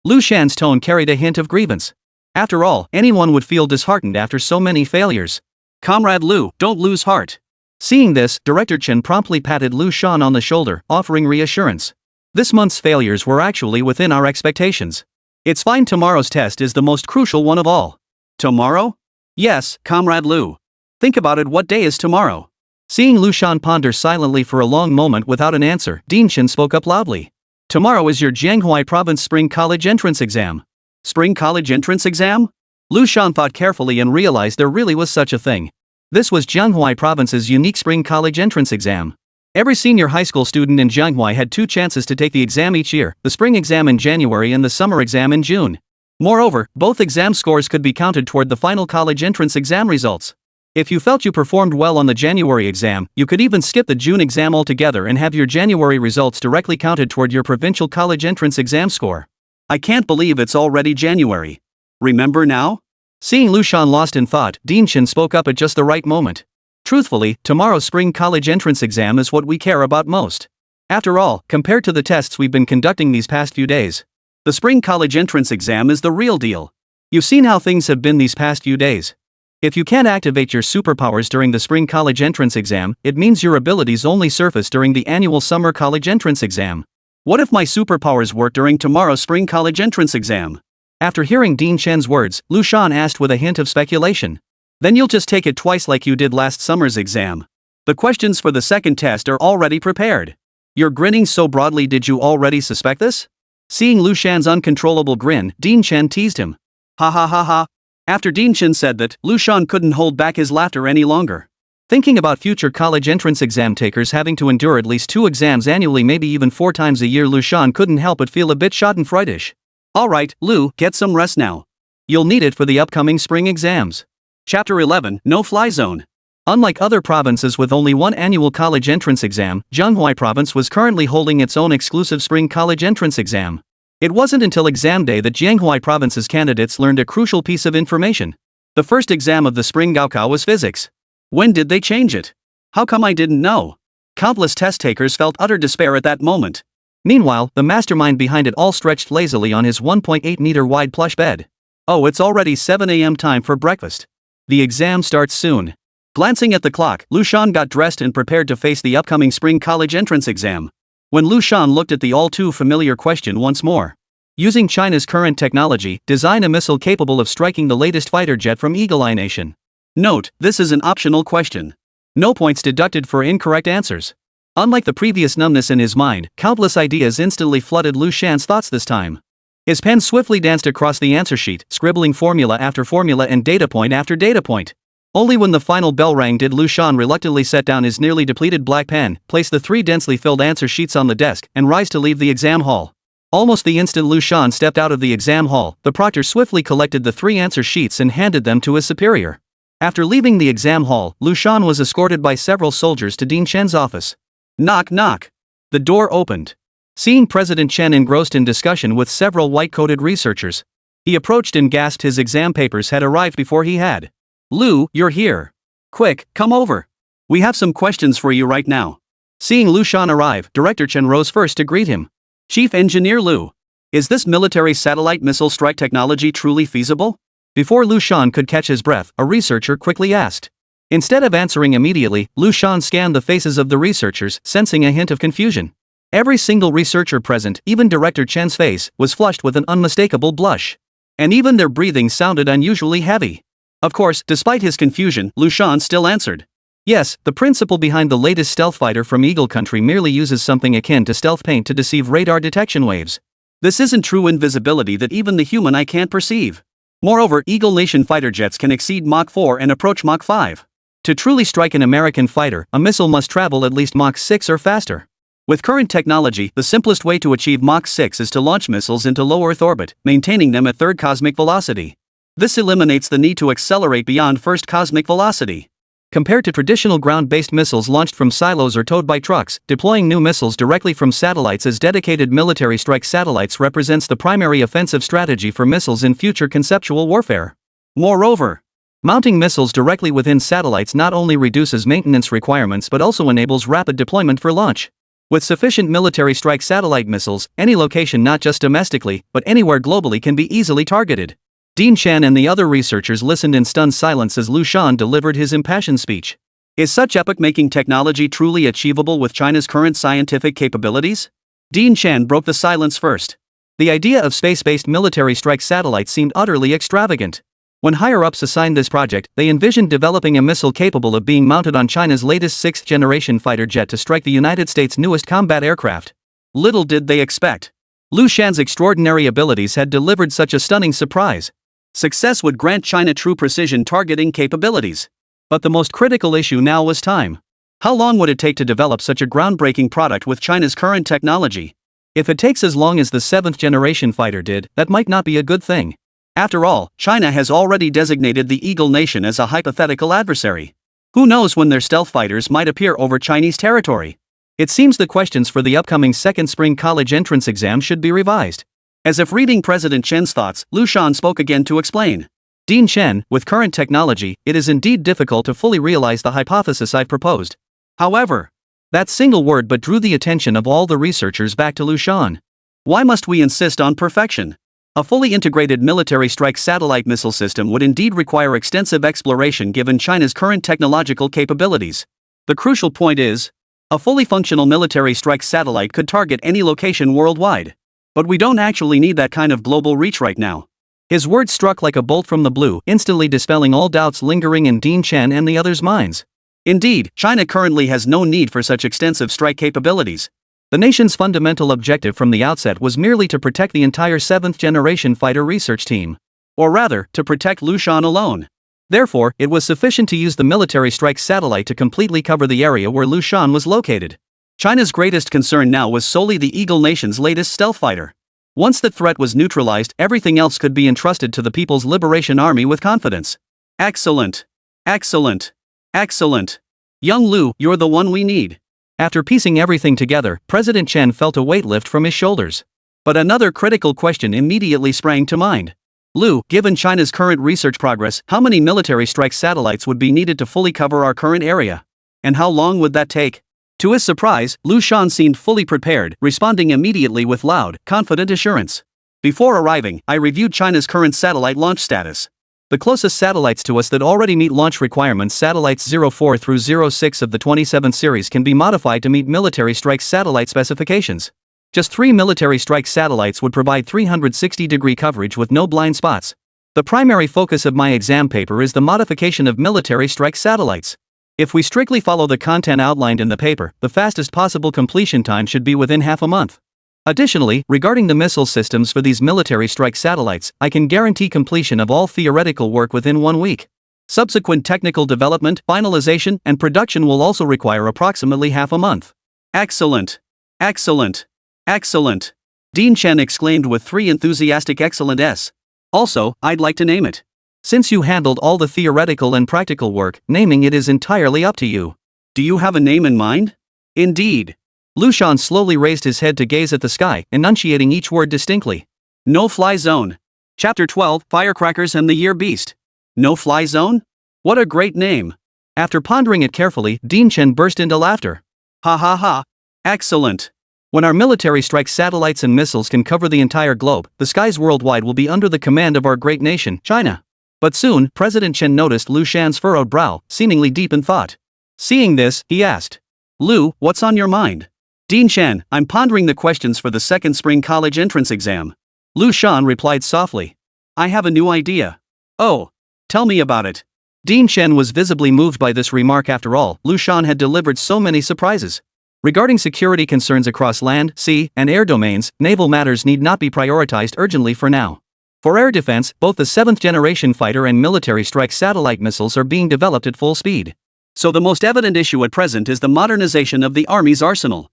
Liu Shan's tone carried a hint of grievance. After all, anyone would feel disheartened after so many failures. Comrade Liu, don't lose heart. Seeing this, Director Chen promptly patted Liu Shan on the shoulder, offering reassurance. This month's failures were actually within our expectations. It's fine, tomorrow's test is the most crucial one of all. Tomorrow? Yes, Comrade Liu. Think about it, what day is tomorrow? Seeing Liu Shan ponder silently for a long moment without an answer, Dean Chen spoke up loudly. Tomorrow is your Jianghuai Province Spring College Entrance Exam. Spring College Entrance Exam? Liu Shan thought carefully and realized there really was such a thing. This was Jianghuai Province's unique Spring College Entrance Exam. Every senior high school student in Jianghuai had 2 chances to take the exam each year, the spring exam in January and the summer exam in June. Moreover, both exam scores could be counted toward the final college entrance exam results. If you felt you performed well on the January exam, you could even skip the June exam altogether and have your January results directly counted toward your provincial college entrance exam score. I can't believe it's already January. Remember now? Seeing Liu Shan lost in thought, Dean Chen spoke up at just the right moment. Truthfully, tomorrow's spring college entrance exam is what we care about most. After all, compared to the tests we've been conducting these past few days, the spring college entrance exam is the real deal. You've seen how things have been these past few days. If you can't activate your superpowers during the spring college entrance exam, it means your abilities only surface during the annual summer college entrance exam. What if my superpowers work during tomorrow's spring college entrance exam? After hearing Dean Chen's words, Liu Shan asked with a hint of speculation. Then you'll just take it twice like you did last summer's exam. The questions for the second test are already prepared. You're grinning so broadly, did you already suspect this? Seeing Liu Shan's uncontrollable grin, Dean Chen teased him. Ha ha ha ha. After Dean Chen said that, Liu Shan couldn't hold back his laughter any longer. Thinking about future college entrance exam takers having to endure at least 2 exams annually, maybe even 4 times a year, Liu Shan couldn't help but feel a bit schadenfreudisch. Alright, Liu, get some rest now. You'll need it for the upcoming spring exams. Chapter 11, No-Fly Zone. Unlike other provinces with only one annual college entrance exam, Jianghuai Province was currently holding its own exclusive spring college entrance exam. It wasn't until exam day that Jianghuai Province's candidates learned a crucial piece of information. The first exam of the spring Gaokao was physics. When did they change it? How come I didn't know? Countless test takers felt utter despair at that moment. Meanwhile, the mastermind behind it all stretched lazily on his 1.8-meter wide plush bed. Oh, it's already 7 a.m. time for breakfast. The exam starts soon. Glancing at the clock, Liu Shan got dressed and prepared to face the upcoming spring college entrance exam. When Liu Shan looked at the all-too-familiar question once more. Using China's current technology, design a missile capable of striking the latest fighter jet from Eagle Nation. Note, this is an optional question. No points deducted for incorrect answers. Unlike the previous numbness in his mind, countless ideas instantly flooded Liu Shan's thoughts this time. His pen swiftly danced across the answer sheet, scribbling formula after formula and data point after data point. Only when the final bell rang did Liu Shan reluctantly set down his nearly depleted black pen, place the 3 densely filled answer sheets on the desk, and rise to leave the exam hall. Almost the instant Liu Shan stepped out of the exam hall, the proctor swiftly collected the 3 answer sheets and handed them to his superior. After leaving the exam hall, Liu Shan was escorted by several soldiers to Dean Chen's office. Knock knock. The door opened. Seeing President Chen engrossed in discussion with several white-coated researchers, he approached and gasped his exam papers had arrived before he had. Liu, you're here. Quick, come over. We have some questions for you right now. Seeing Liu Shan arrive, Director Chen rose first to greet him. Chief Engineer Liu. Is this military satellite missile strike technology truly feasible? Before Liu Shan could catch his breath, a researcher quickly asked. Instead of answering immediately, Liu Shan scanned the faces of the researchers, sensing a hint of confusion. Every single researcher present, even Director Chen's face, was flushed with an unmistakable blush. And even their breathing sounded unusually heavy. Of course, despite his confusion, Liu Shan still answered. Yes, the principle behind the latest stealth fighter from Eagle Country merely uses something akin to stealth paint to deceive radar detection waves. This isn't true invisibility that even the human eye can't perceive. Moreover, Eagle Nation fighter jets can exceed Mach 4 and approach Mach 5. To truly strike an American fighter, a missile must travel at least Mach 6 or faster. With current technology, the simplest way to achieve Mach 6 is to launch missiles into low Earth orbit, maintaining them at third cosmic velocity. This eliminates the need to accelerate beyond first cosmic velocity. Compared to traditional ground-based missiles launched from silos or towed by trucks, deploying new missiles directly from satellites as dedicated military strike satellites represents the primary offensive strategy for missiles in future conceptual warfare. Moreover, mounting missiles directly within satellites not only reduces maintenance requirements but also enables rapid deployment for launch. With sufficient military strike satellite missiles, any location not just domestically, but anywhere globally can be easily targeted. Dean Chen and the other researchers listened in stunned silence as Liu Shan delivered his impassioned speech. Is such epoch-making technology truly achievable with China's current scientific capabilities? Dean Chen broke the silence first. The idea of space-based military strike satellites seemed utterly extravagant. When higher-ups assigned this project, they envisioned developing a missile capable of being mounted on China's latest sixth-generation fighter jet to strike the United States' newest combat aircraft. Little did they expect. Liu Shan's extraordinary abilities had delivered such a stunning surprise. Success would grant China true precision targeting capabilities. But the most critical issue now was time. How long would it take to develop such a groundbreaking product with China's current technology? If it takes as long as the seventh-generation fighter did, that might not be a good thing. After all, China has already designated the Eagle Nation as a hypothetical adversary. Who knows when their stealth fighters might appear over Chinese territory? It seems the questions for the upcoming second spring college entrance exam should be revised. As if reading President Chen's thoughts, Liu Shan spoke again to explain. Dean Chen, with current technology, it is indeed difficult to fully realize the hypothesis I've proposed. However, that single word but drew the attention of all the researchers back to Liu Shan. Why must we insist on perfection? A fully integrated military strike satellite missile system would indeed require extensive exploration given China's current technological capabilities. The crucial point is, a fully functional military strike satellite could target any location worldwide. But we don't actually need that kind of global reach right now. His words struck like a bolt from the blue, instantly dispelling all doubts lingering in Dean Chen and the others' minds. Indeed, China currently has no need for such extensive strike capabilities. The nation's fundamental objective from the outset was merely to protect the entire seventh-generation fighter research team. Or rather, to protect Liu Shan alone. Therefore, it was sufficient to use the military strike satellite to completely cover the area where Liu Shan was located. China's greatest concern now was solely the Eagle Nation's latest stealth fighter. Once that threat was neutralized, everything else could be entrusted to the People's Liberation Army with confidence. Excellent. Excellent. Excellent. Young Liu, you're the one we need. After piecing everything together, President Chen felt a weight lift from his shoulders. But another critical question immediately sprang to mind. Liu, given China's current research progress, how many military strike satellites would be needed to fully cover our current area? And how long would that take? To his surprise, Liu Shan seemed fully prepared, responding immediately with loud, confident assurance. Before arriving, I reviewed China's current satellite launch status. The closest satellites to us that already meet launch requirements, satellites 04 through 06 of the 27th series, can be modified to meet military strike satellite specifications. Just 3 military strike satellites would provide 360-degree coverage with no blind spots. The primary focus of my exam paper is the modification of military strike satellites. If we strictly follow the content outlined in the paper, the fastest possible completion time should be within half a month. Additionally, regarding the missile systems for these military strike satellites, I can guarantee completion of all theoretical work within 1 week. Subsequent technical development, finalization, and production will also require approximately half a month. Excellent! Excellent! Excellent! Dean Chen exclaimed with 3 enthusiastic excellent S. Also, I'd like to name it. Since you handled all the theoretical and practical work, naming it is entirely up to you. Do you have a name in mind? Indeed. Liu Shan slowly raised his head to gaze at the sky, enunciating each word distinctly. No-fly zone. Chapter 12, Firecrackers and the Year Beast. No-fly zone? What a great name. After pondering it carefully, Dean Chen burst into laughter. Ha ha ha. Excellent. When our military strikes, satellites and missiles can cover the entire globe, the skies worldwide will be under the command of our great nation, China. But soon, President Chen noticed Liu Shan's furrowed brow, seemingly deep in thought. Seeing this, he asked, Liu, what's on your mind? Dean Chen, I'm pondering the questions for the second spring college entrance exam. Liu Shan replied softly. I have a new idea. Oh, tell me about it. Dean Chen was visibly moved by this remark. After all, Liu Shan had delivered so many surprises. Regarding security concerns across land, sea, and air domains, naval matters need not be prioritized urgently for now. For air defense, both the 7th-generation fighter and military strike satellite missiles are being developed at full speed. So the most evident issue at present is the modernization of the Army's arsenal.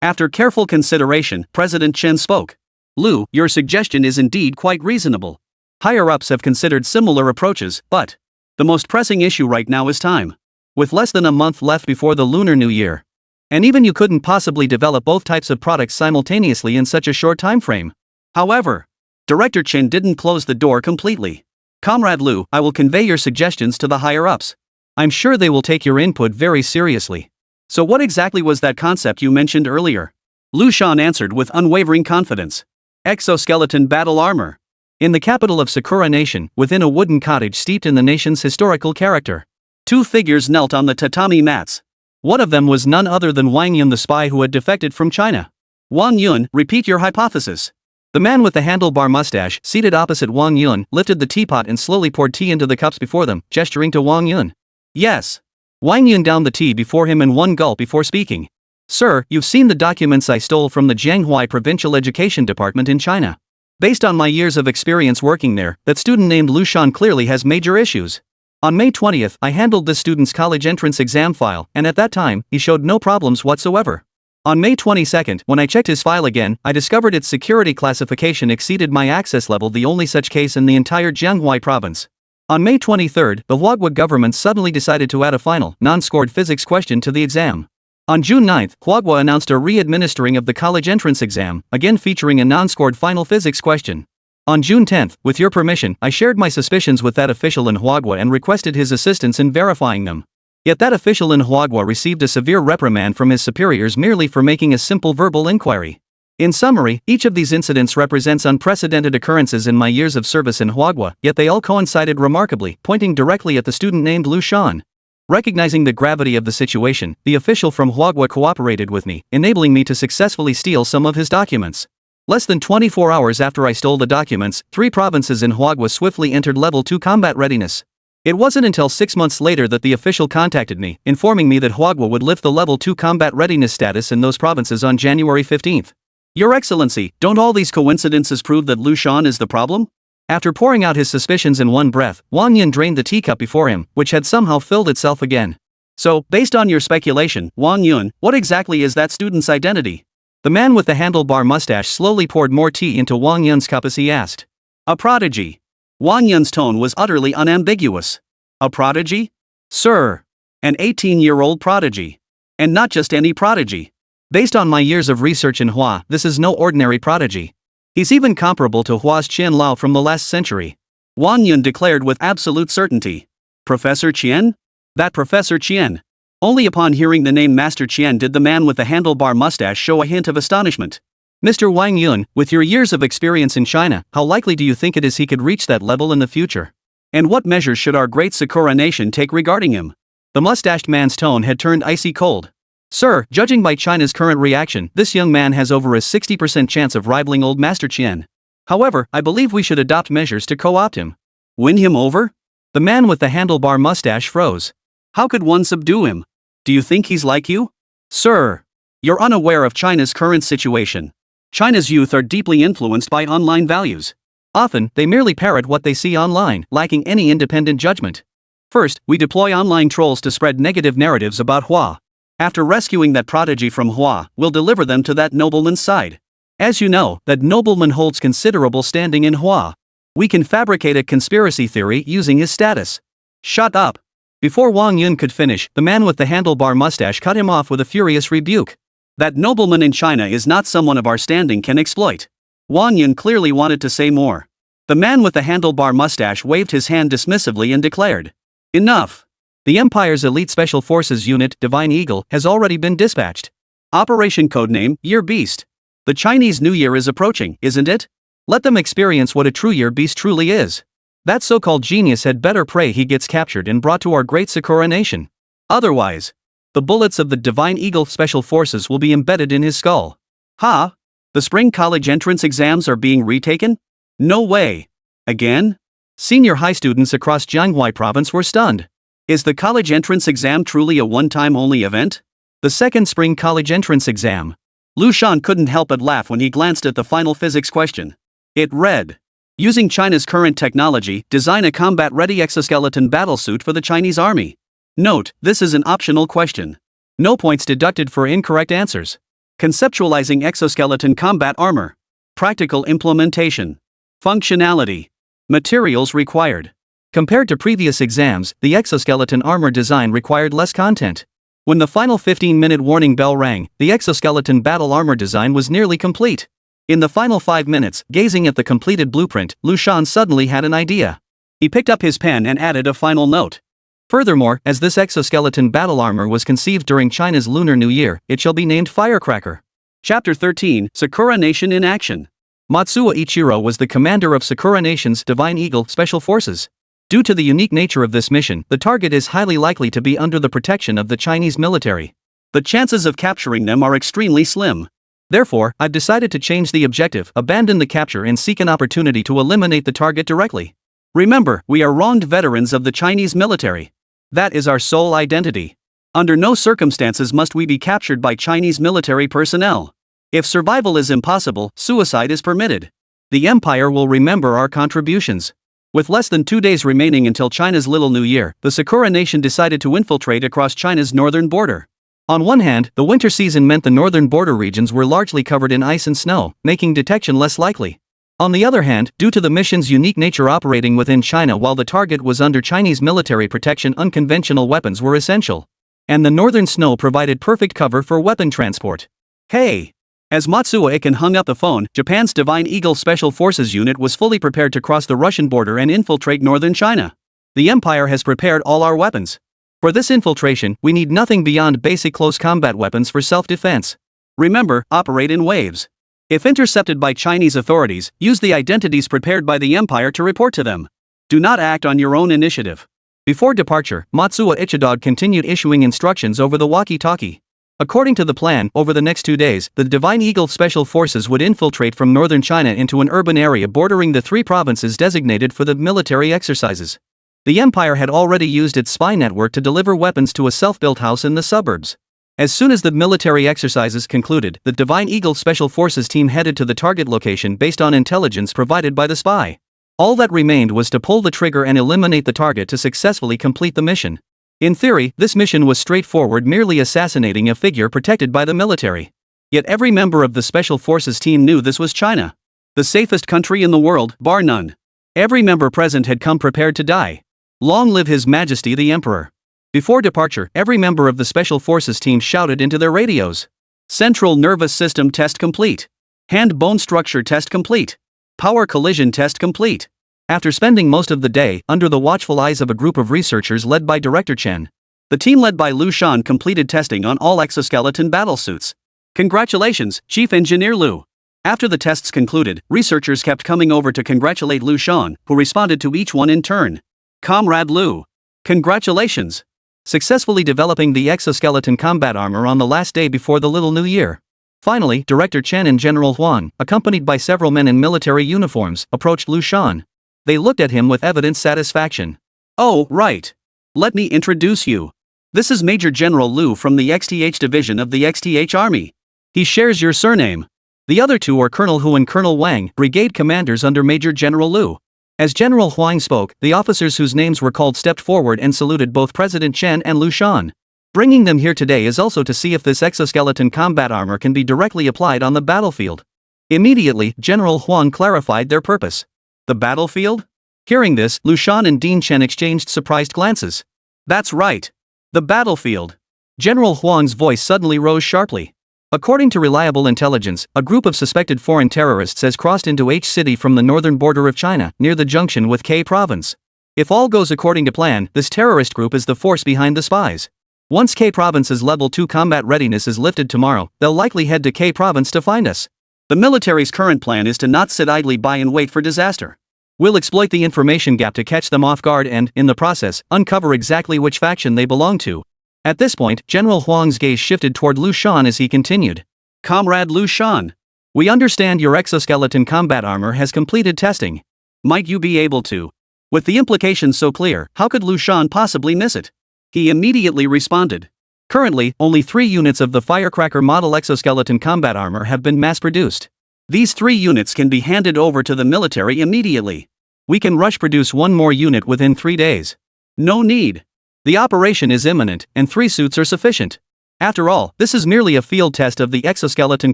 After careful consideration, President Chen spoke. Liu, your suggestion is indeed quite reasonable. Higher-ups have considered similar approaches, but the most pressing issue right now is time. With less than a month left before the Lunar New Year. And even you couldn't possibly develop both types of products simultaneously in such a short time frame. However, Director Chen didn't close the door completely. Comrade Liu, I will convey your suggestions to the higher-ups. I'm sure they will take your input very seriously. So what exactly was that concept you mentioned earlier? Liu Shan answered with unwavering confidence. Exoskeleton battle armor. In the capital of Sakura Nation, within a wooden cottage steeped in the nation's historical character, 2 figures knelt on the tatami mats. One of them was none other than Wang Yun, the spy who had defected from China. Wang Yun, repeat your hypothesis. The man with the handlebar mustache, seated opposite Wang Yun, lifted the teapot and slowly poured tea into the cups before them, gesturing to Wang Yun. Yes. Wang Yun downed the tea before him in one gulp before speaking. Sir, you've seen the documents I stole from the Jianghuai Provincial Education Department in China. Based on my years of experience working there, that student named Liu Shan clearly has major issues. On May 20th, I handled this student's college entrance exam file, and at that time, he showed no problems whatsoever. On May 22nd, when I checked his file again, I discovered its security classification exceeded my access level, the only such case in the entire Jianghuai province. On May 23rd, the Huagua government suddenly decided to add a final, non-scored physics question to the exam. On June 9th, Huagua announced a re-administering of the college entrance exam, again featuring a non-scored final physics question. On June 10th, with your permission, I shared my suspicions with that official in Huagua and requested his assistance in verifying them. Yet that official in Huagua received a severe reprimand from his superiors merely for making a simple verbal inquiry. In summary, each of these incidents represents unprecedented occurrences in my years of service in Huagua, yet they all coincided remarkably, pointing directly at the student named Liu Shan. Recognizing the gravity of the situation, the official from Huagua cooperated with me, enabling me to successfully steal some of his documents. Less than 24 hours after I stole the documents, 3 provinces in Huagua swiftly entered level 2 combat readiness. It wasn't until 6 months later that the official contacted me, informing me that Huagua would lift the level 2 combat readiness status in those provinces on January 15th. Your Excellency, don't all these coincidences prove that Liu Shan is the problem? After pouring out his suspicions in one breath, Wang Yun drained the teacup before him, which had somehow filled itself again. So, based on your speculation, Wang Yun, what exactly is that student's identity? The man with the handlebar mustache slowly poured more tea into Wang Yun's cup as he asked. A prodigy. Wang Yun's tone was utterly unambiguous. A prodigy? Sir. An 18-year-old prodigy. And not just any prodigy. Based on my years of research in Hua, this is no ordinary prodigy. He's even comparable to Hua's Qian Lao from the last century. Wang Yun declared with absolute certainty. Professor Qian? That Professor Qian. Only upon hearing the name Master Qian did the man with the handlebar mustache show a hint of astonishment. Mr. Wang Yun, with your years of experience in China, how likely do you think it is he could reach that level in the future? And what measures should our great Sakura nation take regarding him? The mustached man's tone had turned icy cold. Sir, judging by China's current reaction, this young man has over a 60% chance of rivaling old Master Qian. However, I believe we should adopt measures to co-opt him. Win him over? The man with the handlebar mustache froze. How could one subdue him? Do you think he's like you? Sir, you're unaware of China's current situation. China's youth are deeply influenced by online values. Often, they merely parrot what they see online, lacking any independent judgment. First, we deploy online trolls to spread negative narratives about Hua. After rescuing that prodigy from Hua, we'll deliver them to that nobleman's side. As you know, that nobleman holds considerable standing in Hua. We can fabricate a conspiracy theory using his status. Shut up. Before Wang Yun could finish, the man with the handlebar mustache cut him off with a furious rebuke. That nobleman in China is not someone of our standing can exploit. Wang Yun clearly wanted to say more. The man with the handlebar mustache waved his hand dismissively and declared, "Enough. The Empire's elite special forces unit, Divine Eagle, has already been dispatched. Operation codename, Year Beast. The Chinese New Year is approaching, isn't it? Let them experience what a true Year Beast truly is. That so-called genius had better pray he gets captured and brought to our great Sakura nation. Otherwise, the bullets of the Divine Eagle special forces will be embedded in his skull." Ha? The spring college entrance exams are being retaken? No way. Again? Senior high students across Jianghuai province were stunned. Is the college entrance exam truly a one-time only event? The second spring college entrance exam. Liu Shan couldn't help but laugh when he glanced at the final physics question. It read, "Using China's current technology, design a combat-ready exoskeleton battlesuit for the Chinese army." Note, this is an optional question. No points deducted for incorrect answers. Conceptualizing exoskeleton combat armor. Practical implementation. Functionality. Materials required. Compared to previous exams, the exoskeleton armor design required less content. When the final 15-minute warning bell rang, the exoskeleton battle armor design was nearly complete. In the final 5 minutes, gazing at the completed blueprint, Liu Shan suddenly had an idea. He picked up his pen and added a final note. Furthermore, as this exoskeleton battle armor was conceived during China's Lunar New Year, it shall be named Firecracker. Chapter 13, Sakura Nation in Action. Matsuo Ichiro was the commander of Sakura Nation's Divine Eagle Special Forces. Due to the unique nature of this mission, the target is highly likely to be under the protection of the Chinese military. The chances of capturing them are extremely slim. Therefore, I've decided to change the objective, abandon the capture and seek an opportunity to eliminate the target directly. Remember, we are wronged veterans of the Chinese military. That is our sole identity. Under no circumstances must we be captured by Chinese military personnel. If survival is impossible, suicide is permitted. The Empire will remember our contributions. With less than 2 days remaining until China's Little New Year, the Sakura Nation decided to infiltrate across China's northern border. On one hand, the winter season meant the northern border regions were largely covered in ice and snow, making detection less likely. On the other hand, due to the mission's unique nature operating within China while the target was under Chinese military protection, unconventional weapons were essential. And the northern snow provided perfect cover for weapon transport. Hey! As Matsuo Iken hung up the phone, Japan's Divine Eagle Special Forces unit was fully prepared to cross the Russian border and infiltrate northern China. The Empire has prepared all our weapons. For this infiltration, we need nothing beyond basic close combat weapons for self-defense. Remember, operate in waves. If intercepted by Chinese authorities, use the identities prepared by the Empire to report to them. Do not act on your own initiative. Before departure, Matsuo Ichidog continued issuing instructions over the walkie-talkie. According to the plan, over the next 2 days, the Divine Eagle Special Forces would infiltrate from northern China into an urban area bordering the 3 provinces designated for the military exercises. The Empire had already used its spy network to deliver weapons to a self-built house in the suburbs. As soon as the military exercises concluded, the Divine Eagle Special Forces team headed to the target location based on intelligence provided by the spy. All that remained was to pull the trigger and eliminate the target to successfully complete the mission. In theory, this mission was straightforward, merely assassinating a figure protected by the military. Yet every member of the Special Forces team knew this was China. The safest country in the world, bar none. Every member present had come prepared to die. Long live His Majesty the Emperor. Before departure, every member of the Special Forces team shouted into their radios. Central nervous system test complete. Hand bone structure test complete. Power collision test complete. After spending most of the day under the watchful eyes of a group of researchers led by Director Chen, the team led by Liu Shan completed testing on all exoskeleton battlesuits. Congratulations, Chief Engineer Liu. After the tests concluded, researchers kept coming over to congratulate Liu Shan, who responded to each one in turn. Comrade Liu. Congratulations. Successfully developing the exoskeleton combat armor on the last day before the Little New Year. Finally, Director Chen and General Huang, accompanied by several men in military uniforms, approached Liu Shan. They looked at him with evident satisfaction. Oh, right. Let me introduce you. This is Major General Liu from the XTH Division of the XTH Army. He shares your surname. The other two are Colonel Hu and Colonel Wang, brigade commanders under Major General Liu. As General Huang spoke, the officers whose names were called stepped forward and saluted both President Chen and Liu Shan. Bringing them here today is also to see if this exoskeleton combat armor can be directly applied on the battlefield. Immediately, General Huang clarified their purpose. The battlefield? Hearing this, Liu Shan and Dean Chen exchanged surprised glances. That's right. The battlefield. General Huang's voice suddenly rose sharply. According to reliable intelligence, a group of suspected foreign terrorists has crossed into H City from the northern border of China, near the junction with K Province. If all goes according to plan, this terrorist group is the force behind the spies. Once K Province's level 2 combat readiness is lifted tomorrow, they'll likely head to K Province to find us. The military's current plan is to not sit idly by and wait for disaster. We'll exploit the information gap to catch them off guard and, in the process, uncover exactly which faction they belong to. At this point, General Huang's gaze shifted toward Liu Shan as he continued. Comrade Liu Shan, we understand your exoskeleton combat armor has completed testing. Might you be able to? With the implications so clear, how could Liu Shan possibly miss it? He immediately responded. Currently, only 3 units of the Firecracker model exoskeleton combat armor have been mass-produced. These 3 units can be handed over to the military immediately. We can rush-produce 1 more unit within 3 days. No need. The operation is imminent, and 3 suits are sufficient. After all, this is merely a field test of the exoskeleton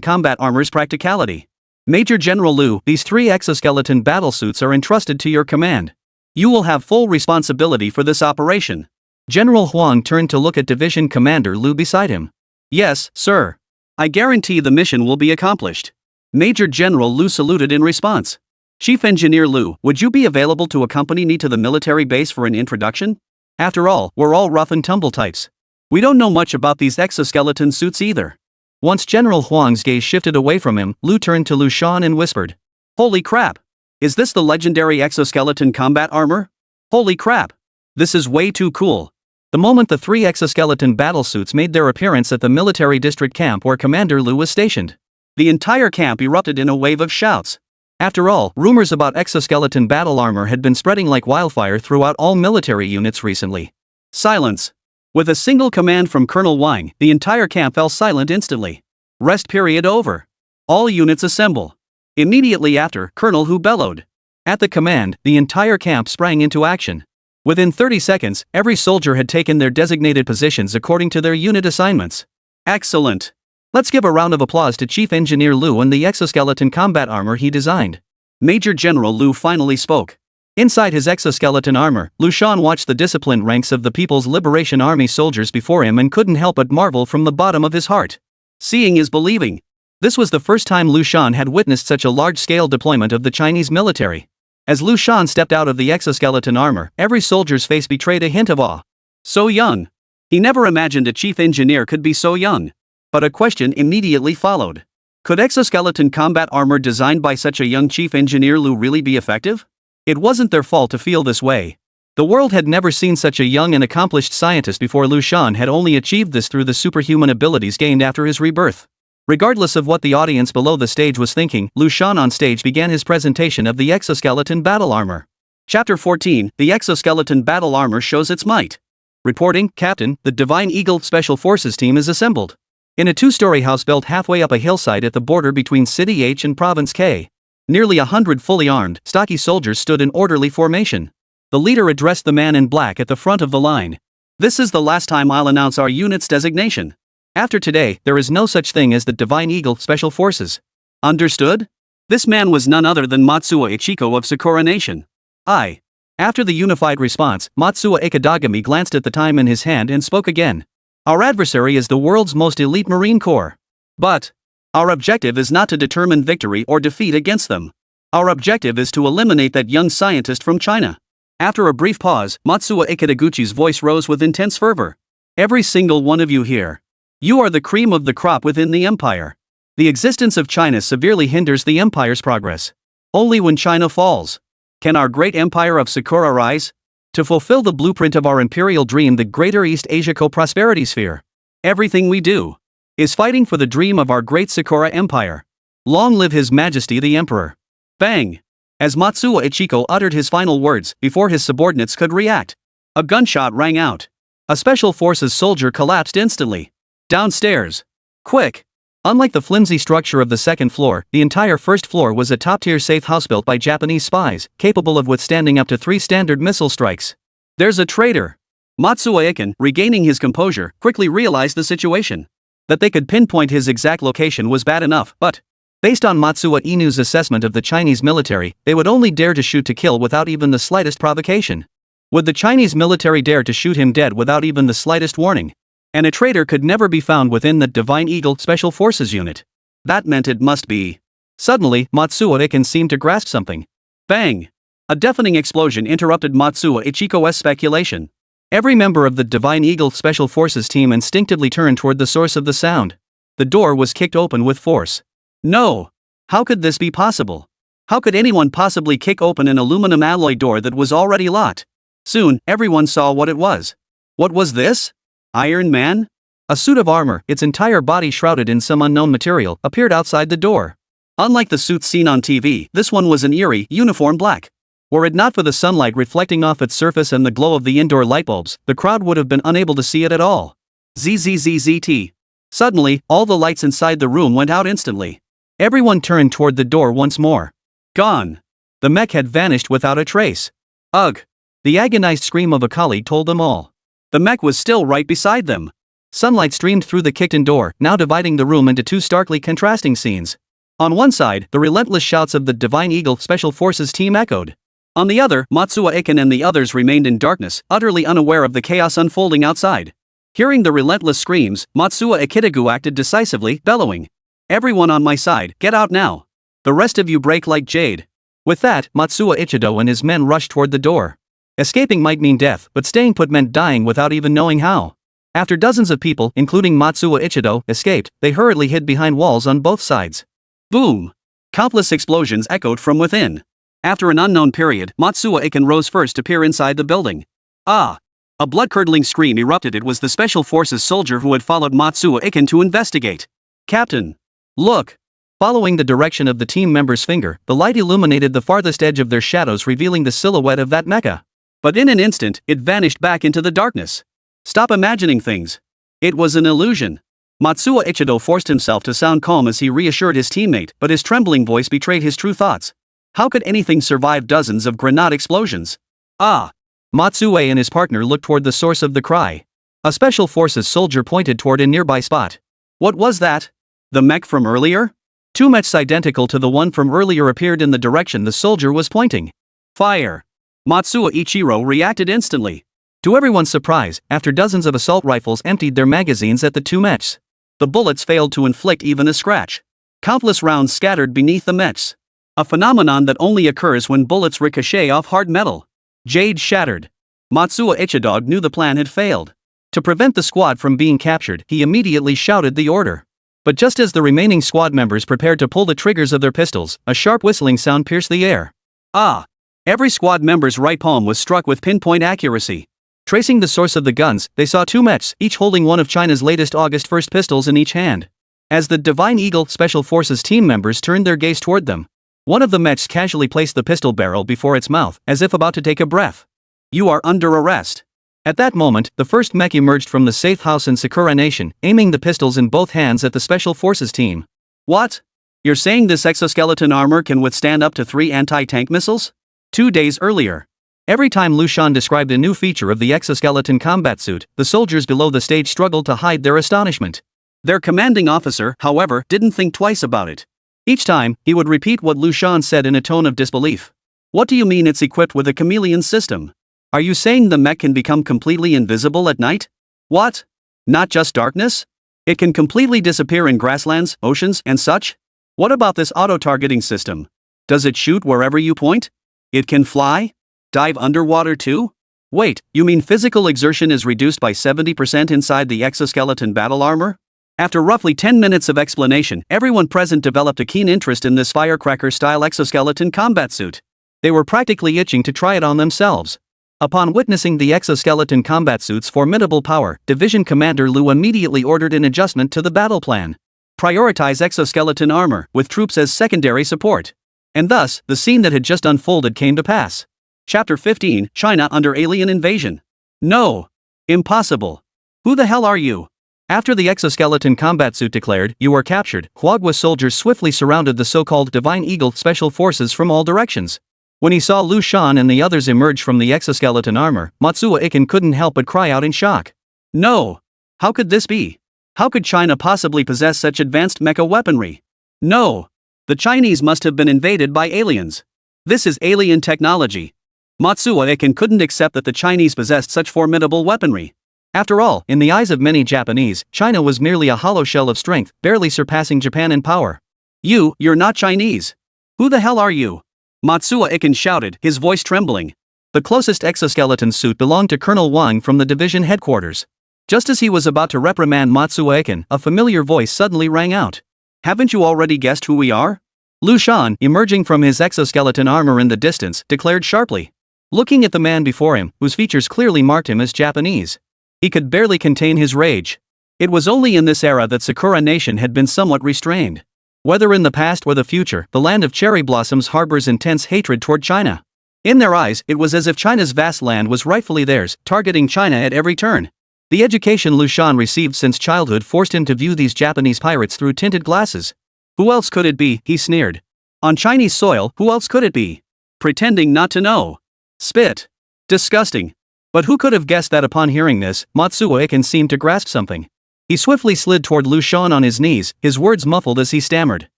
combat armor's practicality. Major General Liu, these 3 exoskeleton battlesuits are entrusted to your command. You will have full responsibility for this operation. General Huang turned to look at Division Commander Liu beside him. Yes, sir. I guarantee the mission will be accomplished. Major General Liu saluted in response. Chief Engineer Liu, would you be available to accompany me to the military base for an introduction? After all, we're all rough and tumble types. We don't know much about these exoskeleton suits either. Once General Huang's gaze shifted away from him, Liu turned to Liu Shan and whispered. Holy crap! Is this the legendary exoskeleton combat armor? Holy crap! This is way too cool. The moment the 3 exoskeleton battlesuits made their appearance at the military district camp where Commander Liu was stationed, the entire camp erupted in a wave of shouts. After all, rumors about exoskeleton battle armor had been spreading like wildfire throughout all military units recently. Silence. With a single command from Colonel Wang, the entire camp fell silent instantly. Rest period over. All units assemble. Immediately after, Colonel Hu bellowed. At the command, the entire camp sprang into action. Within 30 seconds, every soldier had taken their designated positions according to their unit assignments. Excellent. Let's give a round of applause to Chief Engineer Liu and the exoskeleton combat armor he designed. Major General Liu finally spoke. Inside his exoskeleton armor, Liu Shan watched the disciplined ranks of the People's Liberation Army soldiers before him and couldn't help but marvel from the bottom of his heart. Seeing is believing. This was the first time Liu Shan had witnessed such a large-scale deployment of the Chinese military. As Liu Shan stepped out of the exoskeleton armor, every soldier's face betrayed a hint of awe. So young. He never imagined a chief engineer could be so young. But a question immediately followed. Could exoskeleton combat armor designed by such a young chief engineer Liu really be effective? It wasn't their fault to feel this way. The world had never seen such a young and accomplished scientist before. Liu Shan had only achieved this through the superhuman abilities gained after his rebirth. Regardless of what the audience below the stage was thinking, Liu Shan on stage began his presentation of the exoskeleton battle armor. Chapter 14, The Exoskeleton Battle Armor Shows Its Might. Reporting, Captain, the Divine Eagle Special Forces team is assembled. In a 2-story house built halfway up a hillside at the border between City H and Province K. Nearly 100 fully armed, stocky soldiers stood in orderly formation. The leader addressed the man in black at the front of the line. This is the last time I'll announce our unit's designation. After today, there is no such thing as the Divine Eagle Special Forces. Understood? This man was none other than Matsuo Ichiko of Sakura Nation. After the unified response, Matsuo Ikadagami glanced at the time in his hand and spoke again. Our adversary is the world's most elite Marine Corps. But our objective is not to determine victory or defeat against them. Our objective is to eliminate that young scientist from China. After a brief pause, Matsuo Ikadaguchi's voice rose with intense fervor. Every single one of you here. You are the cream of the crop within the empire. The existence of China severely hinders the empire's progress. Only when China falls can our great empire of Sakura rise. To fulfill the blueprint of our imperial dream, the Greater East Asia Co-Prosperity Sphere. Everything we do is fighting for the dream of our great Sakura Empire. Long live His Majesty the Emperor. Bang! As Matsuo Ichiko uttered his final words, before his subordinates could react, a gunshot rang out. A special forces soldier collapsed instantly. Downstairs. Quick! Unlike the flimsy structure of the second floor, the entire first floor was a top-tier safe house built by Japanese spies, capable of withstanding up to 3 standard missile strikes. There's a traitor. Matsuo Iken, regaining his composure, quickly realized the situation. That they could pinpoint his exact location was bad enough, but Based on Matsuo Inu's assessment of the Chinese military, they would only dare to shoot to kill without even the slightest provocation. Would the Chinese military dare to shoot him dead without even the slightest warning? And a traitor could never be found within the Divine Eagle Special Forces unit. That meant it must be. Suddenly, Matsuo Iken seemed to grasp something. Bang! A deafening explosion interrupted Matsuo Ichiko's speculation. Every member of the Divine Eagle Special Forces team instinctively turned toward the source of the sound. The door was kicked open with force. No! How could this be possible? How could anyone possibly kick open an aluminum alloy door that was already locked? Soon, everyone saw what it was. What was this? Iron Man? A suit of armor, its entire body shrouded in some unknown material, appeared outside the door. Unlike the suits seen on TV, this one was an eerie, uniform black. Were it not for the sunlight reflecting off its surface and the glow of the indoor light bulbs, the crowd would have been unable to see it at all. ZZZZT. Suddenly, all the lights inside the room went out instantly. Everyone turned toward the door once more. Gone. The mech had vanished without a trace. Ugh. The agonized scream of a colleague told them all. The mech was still right beside them. Sunlight streamed through the kicked-in door, now dividing the room into two starkly contrasting scenes. On one side, the relentless shouts of the Divine Eagle Special Forces team echoed. On the other, Matsuo Iken and the others remained in darkness, utterly unaware of the chaos unfolding outside. Hearing the relentless screams, Matsuo Ikitagu acted decisively, bellowing. Everyone on my side, get out now. The rest of you break like jade. With that, Matsuo Ichido and his men rushed toward the door. Escaping might mean death, but staying put meant dying without even knowing how. After dozens of people, including Matsuo Ichido, escaped, they hurriedly hid behind walls on both sides. Boom! Countless explosions echoed from within. After an unknown period, Matsuo Iken rose first to peer inside the building. Ah! A blood-curdling scream erupted. It was the Special Forces soldier who had followed Matsuo Iken to investigate. Captain! Look! Following the direction of the team member's finger, the light illuminated the farthest edge of their shadows, revealing the silhouette of that mecha. But in an instant, it vanished back into the darkness. Stop imagining things. It was an illusion. Matsuo Ichido forced himself to sound calm as he reassured his teammate, but his trembling voice betrayed his true thoughts. How could anything survive dozens of grenade explosions? Ah! Matsuo and his partner looked toward the source of the cry. A Special Forces soldier pointed toward a nearby spot. What was that? The mech from earlier? Two mechs identical to the one from earlier appeared in the direction the soldier was pointing. Fire! Matsuo Ichiro reacted instantly. To everyone's surprise, after dozens of assault rifles emptied their magazines at the two mechs, the bullets failed to inflict even a scratch. Countless rounds scattered beneath the mechs. A phenomenon that only occurs when bullets ricochet off hard metal. Jade shattered. Matsuo Ichido knew the plan had failed. To prevent the squad from being captured, he immediately shouted the order. But just as the remaining squad members prepared to pull the triggers of their pistols, a sharp whistling sound pierced the air. Ah! Every squad member's right palm was struck with pinpoint accuracy. Tracing the source of the guns, they saw two mechs, each holding one of China's latest August 1st pistols in each hand. As the Divine Eagle Special Forces team members turned their gaze toward them, one of the mechs casually placed the pistol barrel before its mouth, as if about to take a breath. You are under arrest. At that moment, the first mech emerged from the safe house in Sakura Nation, aiming the pistols in both hands at the Special Forces team. What? You're saying this exoskeleton armor can withstand up to 3 anti-tank missiles? 2 days earlier. Every time Liu Shan described a new feature of the exoskeleton combat suit, the soldiers below the stage struggled to hide their astonishment. Their commanding officer, however, didn't think twice about it. Each time, he would repeat what Liu Shan said in a tone of disbelief. What do you mean it's equipped with a chameleon system? Are you saying the mech can become completely invisible at night? What? Not just darkness? It can completely disappear in grasslands, oceans, and such? What about this auto-targeting system? Does it shoot wherever you point? It can fly? Dive underwater too? Wait, you mean physical exertion is reduced by 70% inside the exoskeleton battle armor? After roughly 10 minutes of explanation, everyone present developed a keen interest in this firecracker-style exoskeleton combat suit. They were practically itching to try it on themselves. Upon witnessing the exoskeleton combat suit's formidable power, Division Commander Liu immediately ordered an adjustment to the battle plan. Prioritize exoskeleton armor, with troops as secondary support. And thus, the scene that had just unfolded came to pass. Chapter 15, China under alien invasion. No! Impossible! Who the hell are you? After the exoskeleton combat suit declared, "You are captured," Huagua soldiers swiftly surrounded the so-called Divine Eagle Special Forces from all directions. When he saw Liu Shan and the others emerge from the exoskeleton armor, Matsuo Iken couldn't help but cry out in shock. No! How could this be? How could China possibly possess such advanced mecha weaponry? No! The Chinese must have been invaded by aliens. This is alien technology. Matsuo Iken couldn't accept that the Chinese possessed such formidable weaponry. After all, in the eyes of many Japanese, China was merely a hollow shell of strength, barely surpassing Japan in power. You're not Chinese. Who the hell are you? Matsuo Iken shouted, his voice trembling. The closest exoskeleton suit belonged to Colonel Wang from the division headquarters. Just as he was about to reprimand Matsuo Iken, a familiar voice suddenly rang out. Haven't you already guessed who we are? Liu Shan, emerging from his exoskeleton armor in the distance, declared sharply. Looking at the man before him, whose features clearly marked him as Japanese, he could barely contain his rage. It was only in this era that Sakura Nation had been somewhat restrained. Whether in the past or the future, the land of cherry blossoms harbors intense hatred toward China. In their eyes, it was as if China's vast land was rightfully theirs, targeting China at every turn. The education Liu Shan received since childhood forced him to view these Japanese pirates through tinted glasses. Who else could it be, he sneered. On Chinese soil, who else could it be? Pretending not to know. Spit. Disgusting. But who could have guessed that upon hearing this, Matsuo Iken seemed to grasp something. He swiftly slid toward Liu Shan on his knees, his words muffled as he stammered.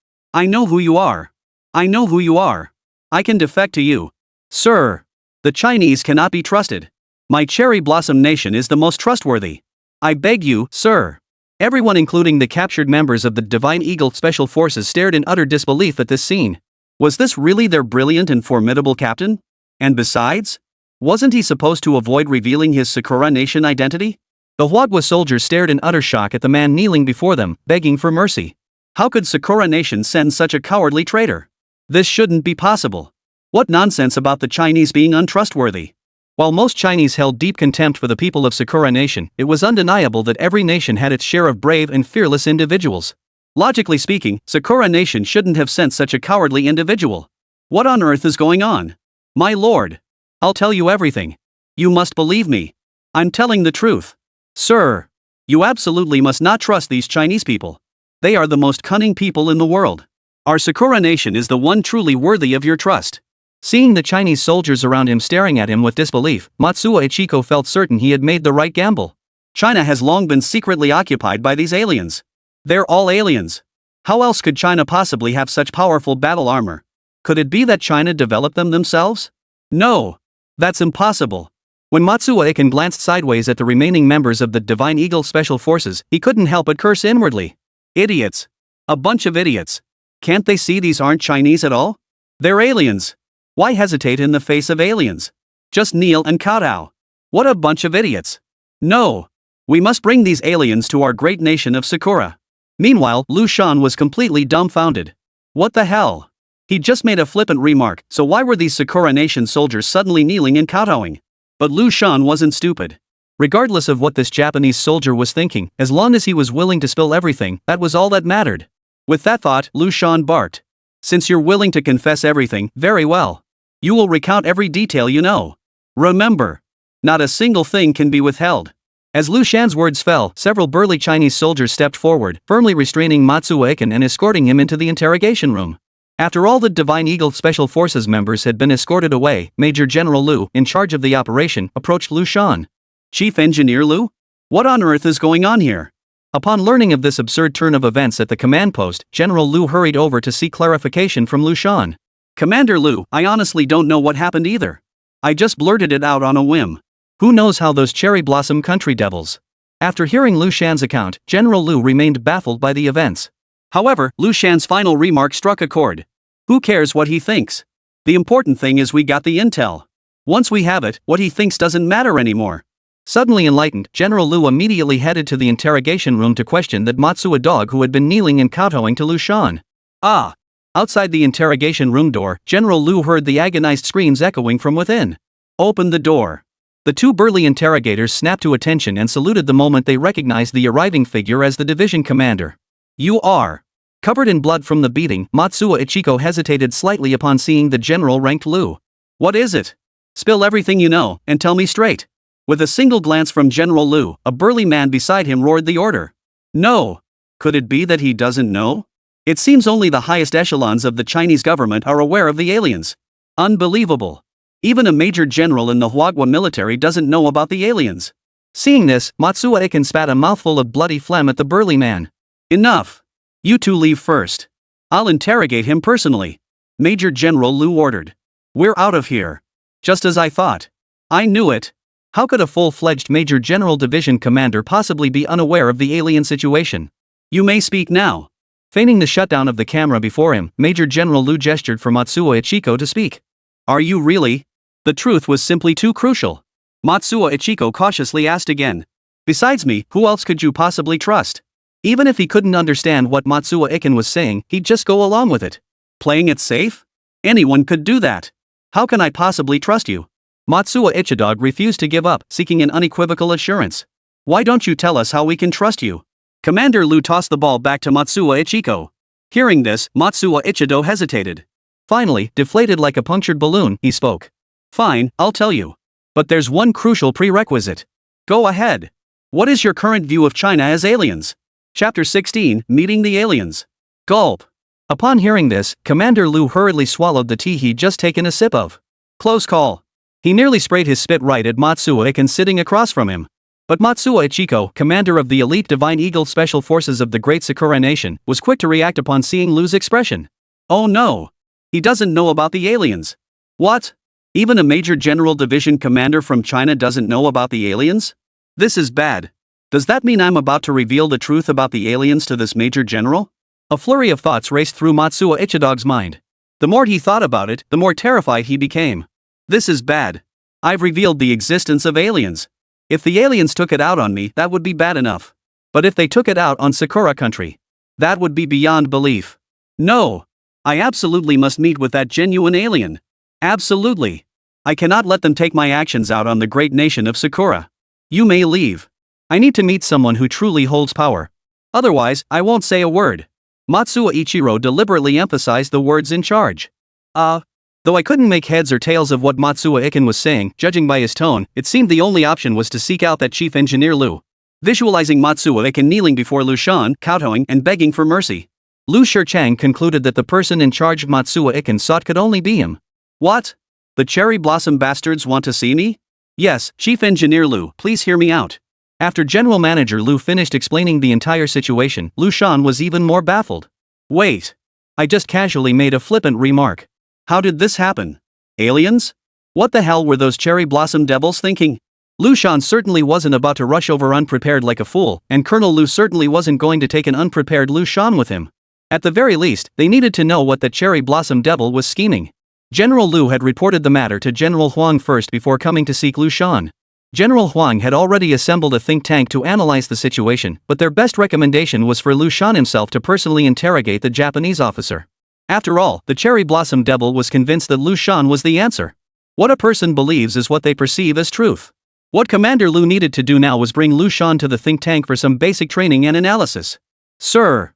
I know who you are. I know who you are. I can defect to you. Sir. The Chinese cannot be trusted. My cherry blossom nation is the most trustworthy. I beg you, sir. Everyone, including the captured members of the Divine Eagle Special Forces, stared in utter disbelief at this scene. Was this really their brilliant and formidable captain? And besides, wasn't he supposed to avoid revealing his Sakura Nation identity? The Huagua soldiers stared in utter shock at the man kneeling before them, begging for mercy. How could Sakura Nation send such a cowardly traitor? This shouldn't be possible. What nonsense about the Chinese being untrustworthy? While most Chinese held deep contempt for the people of Sakura Nation, it was undeniable that every nation had its share of brave and fearless individuals. Logically speaking, Sakura Nation shouldn't have sent such a cowardly individual. What on earth is going on? My lord. I'll tell you everything. You must believe me. I'm telling the truth. Sir. You absolutely must not trust these Chinese people. They are the most cunning people in the world. Our Sakura Nation is the one truly worthy of your trust. Seeing the Chinese soldiers around him staring at him with disbelief, Matsuo Ichiko felt certain he had made the right gamble. China has long been secretly occupied by these aliens. They're all aliens. How else could China possibly have such powerful battle armor? Could it be that China developed them themselves? No. That's impossible. When Matsuo Iken glanced sideways at the remaining members of the Divine Eagle Special Forces, he couldn't help but curse inwardly. Idiots. A bunch of idiots. Can't they see these aren't Chinese at all? They're aliens. Why hesitate in the face of aliens? Just kneel and kowtow. What a bunch of idiots. No. We must bring these aliens to our great nation of Sakura. Meanwhile, Liu Shan was completely dumbfounded. What the hell? He'd just made a flippant remark, so why were these Sakura Nation soldiers suddenly kneeling and kowtowing? But Liu Shan wasn't stupid. Regardless of what this Japanese soldier was thinking, as long as he was willing to spill everything, that was all that mattered. With that thought, Liu Shan barked. Since you're willing to confess everything, very well. You will recount every detail you know. Remember, not a single thing can be withheld. As Liu Shan's words fell, several burly Chinese soldiers stepped forward, firmly restraining Matsuo Iken and escorting him into the interrogation room. After all the Divine Eagle Special Forces members had been escorted away, Major General Liu, in charge of the operation, approached Liu Shan. Chief Engineer Liu? What on earth is going on here? Upon learning of this absurd turn of events at the command post, General Liu hurried over to seek clarification from Liu Shan. Commander Liu, I honestly don't know what happened either. I just blurted it out on a whim. Who knows how those cherry blossom country devils? After hearing Liu Shan's account, General Liu remained baffled by the events. However, Liu Shan's final remark struck a chord. Who cares what he thinks? The important thing is we got the intel. Once we have it, what he thinks doesn't matter anymore. Suddenly enlightened, General Liu immediately headed to the interrogation room to question that Matsuo dog who had been kneeling and kowtowing to Liu Shan. Ah! Outside the interrogation room door, General Liu heard the agonized screams echoing from within. Open the door. The two burly interrogators snapped to attention and saluted the moment they recognized the arriving figure as the division commander. You are. Covered in blood from the beating, Matsuo Ichiko hesitated slightly upon seeing the general-ranked Liu. What is it? Spill everything you know, and tell me straight. With a single glance from General Liu, a burly man beside him roared the order. No. Could it be that he doesn't know? It seems only the highest echelons of the Chinese government are aware of the aliens. Unbelievable. Even a major general in the Huagua military doesn't know about the aliens. Seeing this, Matsuo Iken spat a mouthful of bloody phlegm at the burly man. Enough. You two leave first. I'll interrogate him personally. Major General Liu ordered. We're out of here. Just as I thought. I knew it. How could a full-fledged Major General Division commander possibly be unaware of the alien situation? You may speak now. Feigning the shutdown of the camera before him, Major General Liu gestured for Matsuo Ichiko to speak. Are you really? The truth was simply too crucial. Matsuo Ichiko cautiously asked again. Besides me, who else could you possibly trust? Even if he couldn't understand what Matsuo Iken was saying, he'd just go along with it. Playing it safe? Anyone could do that. How can I possibly trust you? Matsuo Ichidog refused to give up, seeking an unequivocal assurance. Why don't you tell us how we can trust you? Commander Liu tossed the ball back to Matsuo Ichiko. Hearing this, Matsuo Ichido hesitated. Finally, deflated like a punctured balloon, he spoke. Fine, I'll tell you. But there's one crucial prerequisite. Go ahead. What is your current view of China as aliens? Chapter 16, Meeting the Aliens. Gulp. Upon hearing this, Commander Liu hurriedly swallowed the tea he'd just taken a sip of. Close call. He nearly sprayed his spit right at Matsuo Iken sitting across from him. But Matsuo Ichiko, commander of the elite Divine Eagle Special Forces of the Great Sakura Nation, was quick to react upon seeing Liu's expression. Oh no. He doesn't know about the aliens. What? Even a Major General Division commander from China doesn't know about the aliens? This is bad. Does that mean I'm about to reveal the truth about the aliens to this Major General? A flurry of thoughts raced through Matsuo Ichidog's mind. The more he thought about it, the more terrified he became. This is bad. I've revealed the existence of aliens. If the aliens took it out on me, that would be bad enough. But if they took it out on Sakura country, that would be beyond belief. No. I absolutely must meet with that genuine alien. Absolutely. I cannot let them take my actions out on the great nation of Sakura. You may leave. I need to meet someone who truly holds power. Otherwise, I won't say a word. Matsuo Ichiro deliberately emphasized the words in charge. Though I couldn't make heads or tails of what Matsuo Iken was saying, judging by his tone, it seemed the only option was to seek out that Chief Engineer Liu. Visualizing Matsuo Iken kneeling before Liu Shan, kowtowing and begging for mercy, Liu Shichang concluded that the person in charge Matsuo Iken sought could only be him. What? The cherry blossom bastards want to see me? Yes, Chief Engineer Liu, please hear me out. After General Manager Liu finished explaining the entire situation, Liu Shan was even more baffled. Wait. I just casually made a flippant remark. How did this happen? Aliens? What the hell were those cherry blossom devils thinking? Liu Shan certainly wasn't about to rush over unprepared like a fool, and Colonel Liu certainly wasn't going to take an unprepared Liu Shan with him. At the very least, they needed to know what the cherry blossom devil was scheming. General Liu had reported the matter to General Huang first before coming to seek Liu Shan. General Huang had already assembled a think tank to analyze the situation, but their best recommendation was for Liu Shan himself to personally interrogate the Japanese officer. After all, the cherry blossom devil was convinced that Liu Shan was the answer. What a person believes is what they perceive as truth. What Commander Liu needed to do now was bring Liu Shan to the think tank for some basic training and analysis. Sir,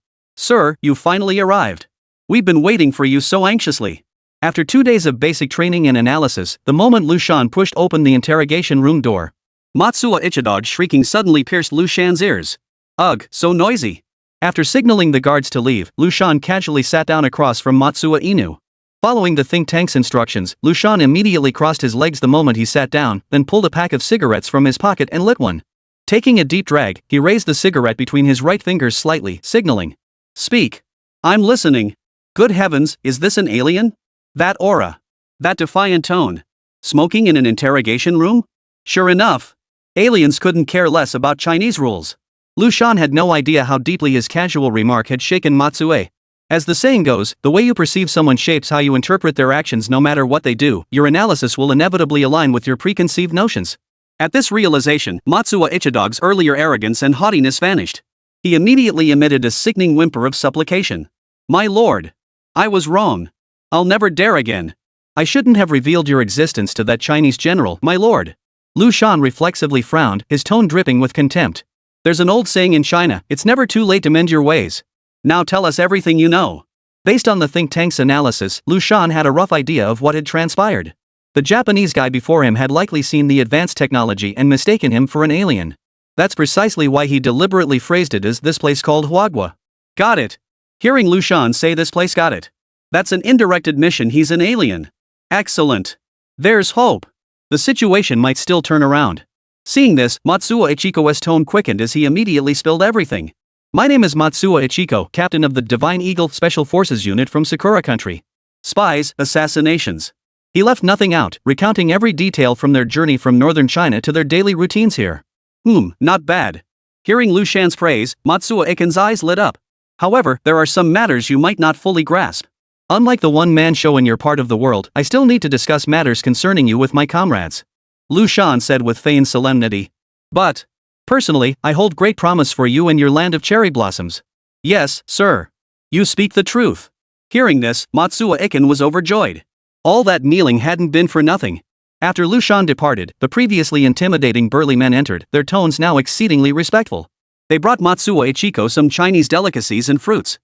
you finally arrived. We've been waiting for you so anxiously. After 2 days of basic training and analysis, the moment Liu Shan pushed open the interrogation room door, Matsuo Ichidog shrieking suddenly pierced Liu Shan's ears. Ugh, so noisy. After signaling the guards to leave, Liu Shan casually sat down across from Matsuo Inu. Following the think tank's instructions, Liu Shan immediately crossed his legs the moment he sat down, then pulled a pack of cigarettes from his pocket and lit one. Taking a deep drag, he raised the cigarette between his right fingers slightly, signaling. Speak. I'm listening. Good heavens, is this an alien? That aura. That defiant tone. Smoking in an interrogation room? Sure enough. Aliens couldn't care less about Chinese rules. Liu Shan had no idea how deeply his casual remark had shaken Matsue. As the saying goes, the way you perceive someone shapes how you interpret their actions. No matter what they do, your analysis will inevitably align with your preconceived notions. At this realization, Matsuo Ichidog's earlier arrogance and haughtiness vanished. He immediately emitted a sickening whimper of supplication. My lord. I was wrong. I'll never dare again. I shouldn't have revealed your existence to that Chinese general, my lord. Liu Shan reflexively frowned, his tone dripping with contempt. There's an old saying in China, it's never too late to mend your ways. Now tell us everything you know. Based on the think tank's analysis, Liu Shan had a rough idea of what had transpired. The Japanese guy before him had likely seen the advanced technology and mistaken him for an alien. That's precisely why he deliberately phrased it as this place called Huagua. Got it. Hearing Liu Shan say this place got it. That's an indirect admission he's an alien. Excellent. There's hope. The situation might still turn around. Seeing this, Matsuo Ichiko's tone quickened as he immediately spilled everything. My name is Matsuo Ichiko, captain of the Divine Eagle Special Forces unit from Sakura country. Spies, assassinations. He left nothing out, recounting every detail from their journey from northern China to their daily routines here. Not bad. Hearing Liu Shan's praise, Matsuo Iken's eyes lit up. However, there are some matters you might not fully grasp. Unlike the one-man show in your part of the world, I still need to discuss matters concerning you with my comrades. Liu Shan said with feigned solemnity. But, personally, I hold great promise for you and your land of cherry blossoms. Yes, sir. You speak the truth. Hearing this, Matsuo Iken was overjoyed. All that kneeling hadn't been for nothing. After Liu Shan departed, the previously intimidating burly men entered, their tones now exceedingly respectful. They brought Matsuo Ichiko some Chinese delicacies and fruits.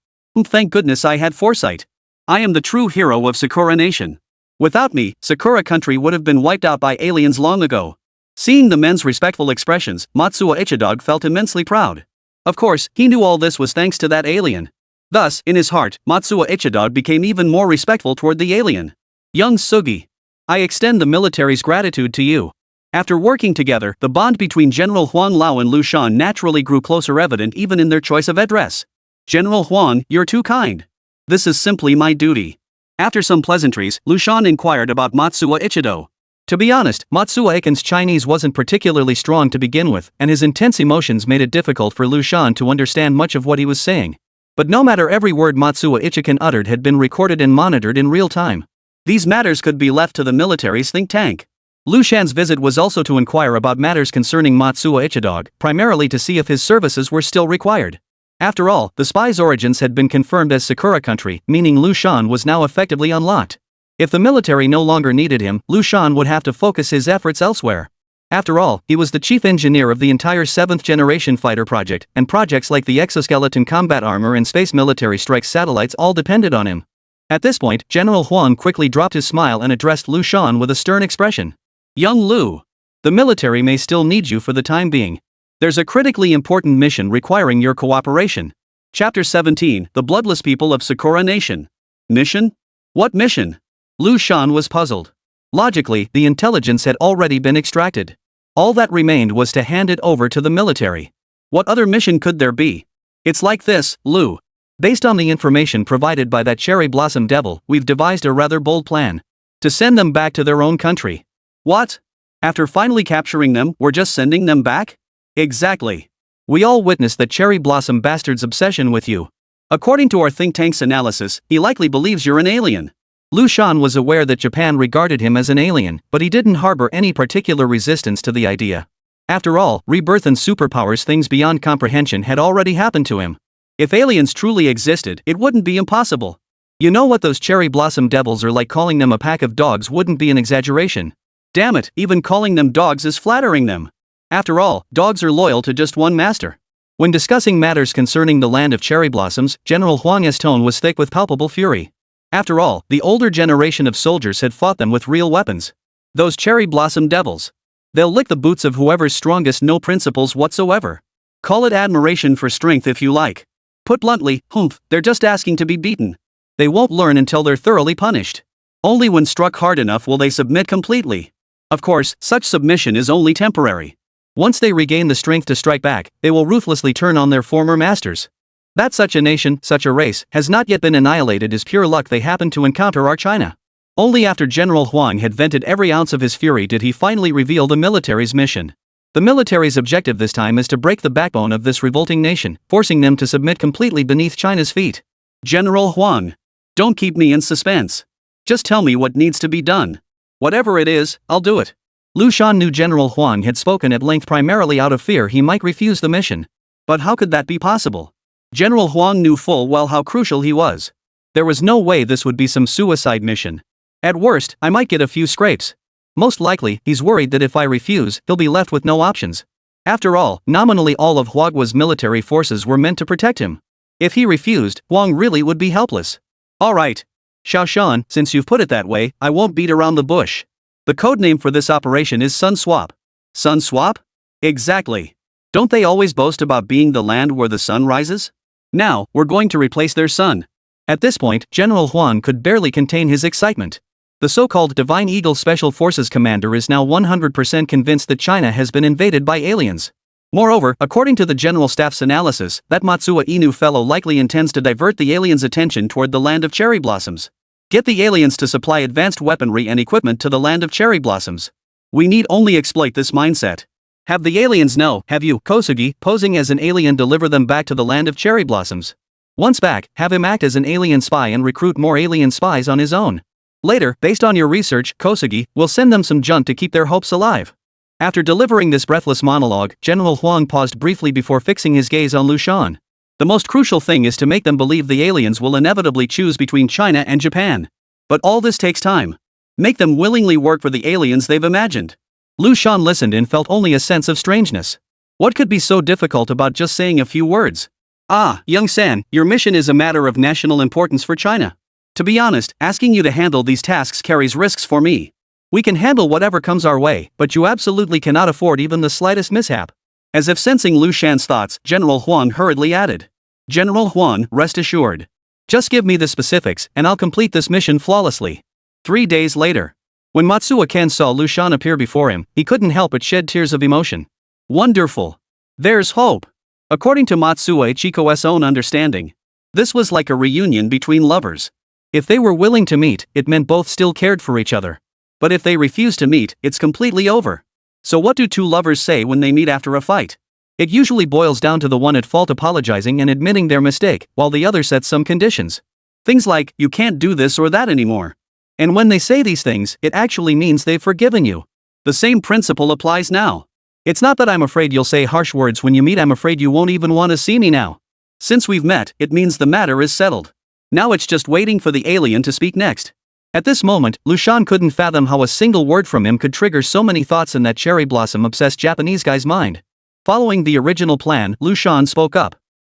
Thank goodness I had foresight. I am the true hero of Sakura Nation. Without me, Sakura country would have been wiped out by aliens long ago. Seeing the men's respectful expressions, Matsuo Ichidog felt immensely proud. Of course, he knew all this was thanks to that alien. Thus, in his heart, Matsuo Ichidog became even more respectful toward the alien. Young Sugi, I extend the military's gratitude to you. After working together, the bond between General Huang Lao and Liu Shan naturally grew closer, evident even in their choice of address. General Huang, you're too kind. This is simply my duty. After some pleasantries, Liu Shan inquired about Matsuo Ichido. To be honest, Matsuo Iken's Chinese wasn't particularly strong to begin with, and his intense emotions made it difficult for Liu Shan to understand much of what he was saying. But no matter, every word Matsuo Ichiken uttered had been recorded and monitored in real time. These matters could be left to the military's think tank. Liu Shan's visit was also to inquire about matters concerning Matsuo Ichidog, primarily to see if his services were still required. After all, the spy's origins had been confirmed as Sakura country, meaning Liu Shan was now effectively unlocked. If the military no longer needed him, Liu Shan would have to focus his efforts elsewhere. After all, he was the chief engineer of the entire 7th-generation fighter project, and projects like the exoskeleton combat armor and space military strike satellites all depended on him. At this point, General Huang quickly dropped his smile and addressed Liu Shan with a stern expression. Young Liu, the military may still need you for the time being. There's a critically important mission requiring your cooperation. Chapter 17, The Bloodless People of Sakura Nation. Mission? What mission? Liu Shan was puzzled. Logically, the intelligence had already been extracted. All that remained was to hand it over to the military. What other mission could there be? It's like this, Liu. Based on the information provided by that cherry blossom devil, we've devised a rather bold plan. To send them back to their own country. What? After finally capturing them, we're just sending them back? Exactly. We all witnessed that cherry blossom bastard's obsession with you. According to our think tank's analysis, he likely believes you're an alien. Liu Shan was aware that Japan regarded him as an alien, but he didn't harbor any particular resistance to the idea. After all, rebirth and superpowers, things beyond comprehension, had already happened to him. If aliens truly existed, it wouldn't be impossible. You know what those cherry blossom devils are like? Calling them a pack of dogs wouldn't be an exaggeration. Damn it, even calling them dogs is flattering them. After all, dogs are loyal to just one master. When discussing matters concerning the land of cherry blossoms, General Huang's tone was thick with palpable fury. After all, the older generation of soldiers had fought them with real weapons. Those cherry blossom devils. They'll lick the boots of whoever's strongest, no principles whatsoever. Call it admiration for strength if you like. Put bluntly, they're just asking to be beaten. They won't learn until they're thoroughly punished. Only when struck hard enough will they submit completely. Of course, such submission is only temporary. Once they regain the strength to strike back, they will ruthlessly turn on their former masters. That such a nation, such a race, has not yet been annihilated is pure luck they happened to encounter our China. Only after General Huang had vented every ounce of his fury did he finally reveal the military's mission. The military's objective this time is to break the backbone of this revolting nation, forcing them to submit completely beneath China's feet. General Huang, don't keep me in suspense. Just tell me what needs to be done. Whatever it is, I'll do it. Liu Shan knew General Huang had spoken at length primarily out of fear he might refuse the mission. But how could that be possible? General Huang knew full well how crucial he was. There was no way this would be some suicide mission. At worst, I might get a few scrapes. Most likely, he's worried that if I refuse, he'll be left with no options. After all, nominally all of Huagua's military forces were meant to protect him. If he refused, Huang really would be helpless. All right. Xiao Shan, since you've put it that way, I won't beat around the bush. The codename for this operation is Sun Swap. Sun Swap? Exactly. Don't they always boast about being the land where the sun rises? Now, we're going to replace their sun. At this point, General Huang could barely contain his excitement. The so-called Divine Eagle Special Forces commander is now 100% convinced that China has been invaded by aliens. Moreover, according to the General Staff's analysis, that Matsuo Inu fellow likely intends to divert the aliens' attention toward the land of cherry blossoms. Get the aliens to supply advanced weaponry and equipment to the land of cherry blossoms. We need only exploit this mindset. Have the aliens know, have you, Kosugi, posing as an alien deliver them back to the land of cherry blossoms. Once back, have him act as an alien spy and recruit more alien spies on his own. Later, based on your research, Kosugi, will send them some junk to keep their hopes alive. After delivering this breathless monologue, General Huang paused briefly before fixing his gaze on Liu Shan. The most crucial thing is to make them believe the aliens will inevitably choose between China and Japan. But all this takes time. Make them willingly work for the aliens they've imagined. Liu Shan listened and felt only a sense of strangeness. What could be so difficult about just saying a few words? Ah, young San, your mission is a matter of national importance for China. To be honest, asking you to handle these tasks carries risks for me. We can handle whatever comes our way, but you absolutely cannot afford even the slightest mishap. As if sensing Liu Shan's thoughts, General Huang hurriedly added. General Huang, rest assured. Just give me the specifics, and I'll complete this mission flawlessly. 3 days later. When Matsuo Ken saw Liu Shan appear before him, he couldn't help but shed tears of emotion. Wonderful. There's hope. According to Matsuo Ichiko's own understanding, this was like a reunion between lovers. If they were willing to meet, it meant both still cared for each other. But if they refuse to meet, it's completely over. So what do two lovers say when they meet after a fight? It usually boils down to the one at fault apologizing and admitting their mistake, while the other sets some conditions. Things like, you can't do this or that anymore. And when they say these things, it actually means they've forgiven you. The same principle applies now. It's not that I'm afraid you'll say harsh words when you meet, I'm afraid you won't even want to see me now. Since we've met, it means the matter is settled. Now it's just waiting for the alien to speak next. At this moment, Liu Shan couldn't fathom how a single word from him could trigger so many thoughts in that cherry blossom-obsessed Japanese guy's mind. Following the original plan, Liu Shan spoke up.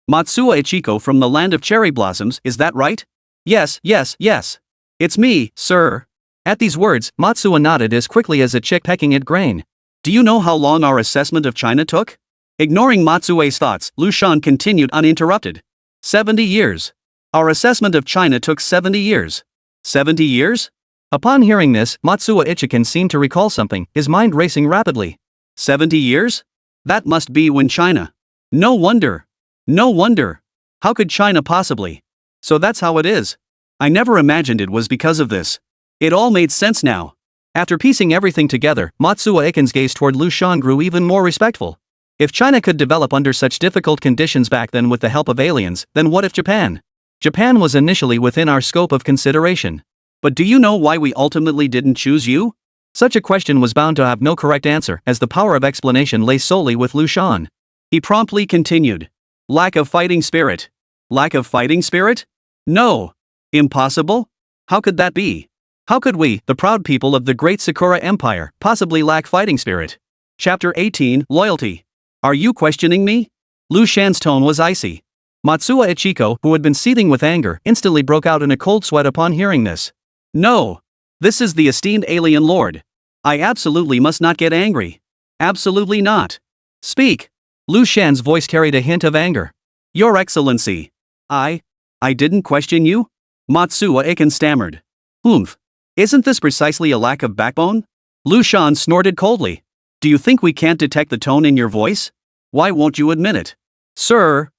Matsuo Ichiko from the land of cherry blossoms, is that right? Yes. It's me, sir. At these words, Matsuo nodded as quickly as a chick pecking at grain. Do you know how long our assessment of China took? Ignoring Matsuo's thoughts, Liu Shan continued uninterrupted. 70 years. Our assessment of China took 70 years. 70 years? Upon hearing this, Matsuo Ichikan seemed to recall something, his mind racing rapidly. 70 years? That must be when China. No wonder. How could China possibly? So that's how it is. I never imagined it was because of this. It all made sense now. After piecing everything together, Matsuo Ichikan's gaze toward Liu Shan grew even more respectful. If China could develop under such difficult conditions back then with the help of aliens, then what if Japan? Japan was initially within our scope of consideration. But do you know why we ultimately didn't choose you? Such a question was bound to have no correct answer, as the power of explanation lay solely with Liu Shan. He promptly continued. Lack of fighting spirit. Lack of fighting spirit? No. Impossible? How could that be? How could we, the proud people of the great Sakura Empire, possibly lack fighting spirit? Chapter 18, Loyalty. Are you questioning me? Liu Shan's tone was icy. Matsuo Ichiko, who had been seething with anger, instantly broke out in a cold sweat upon hearing this. No. This is the esteemed alien lord. I absolutely must not get angry. Absolutely not. Speak. Liu Shan's voice carried a hint of anger. Your Excellency. I didn't question you? Matsuo Ichikan stammered. Isn't this precisely a lack of backbone? Liu Shan snorted coldly. Do you think we can't detect the tone in your voice? Why won't you admit it? Sir.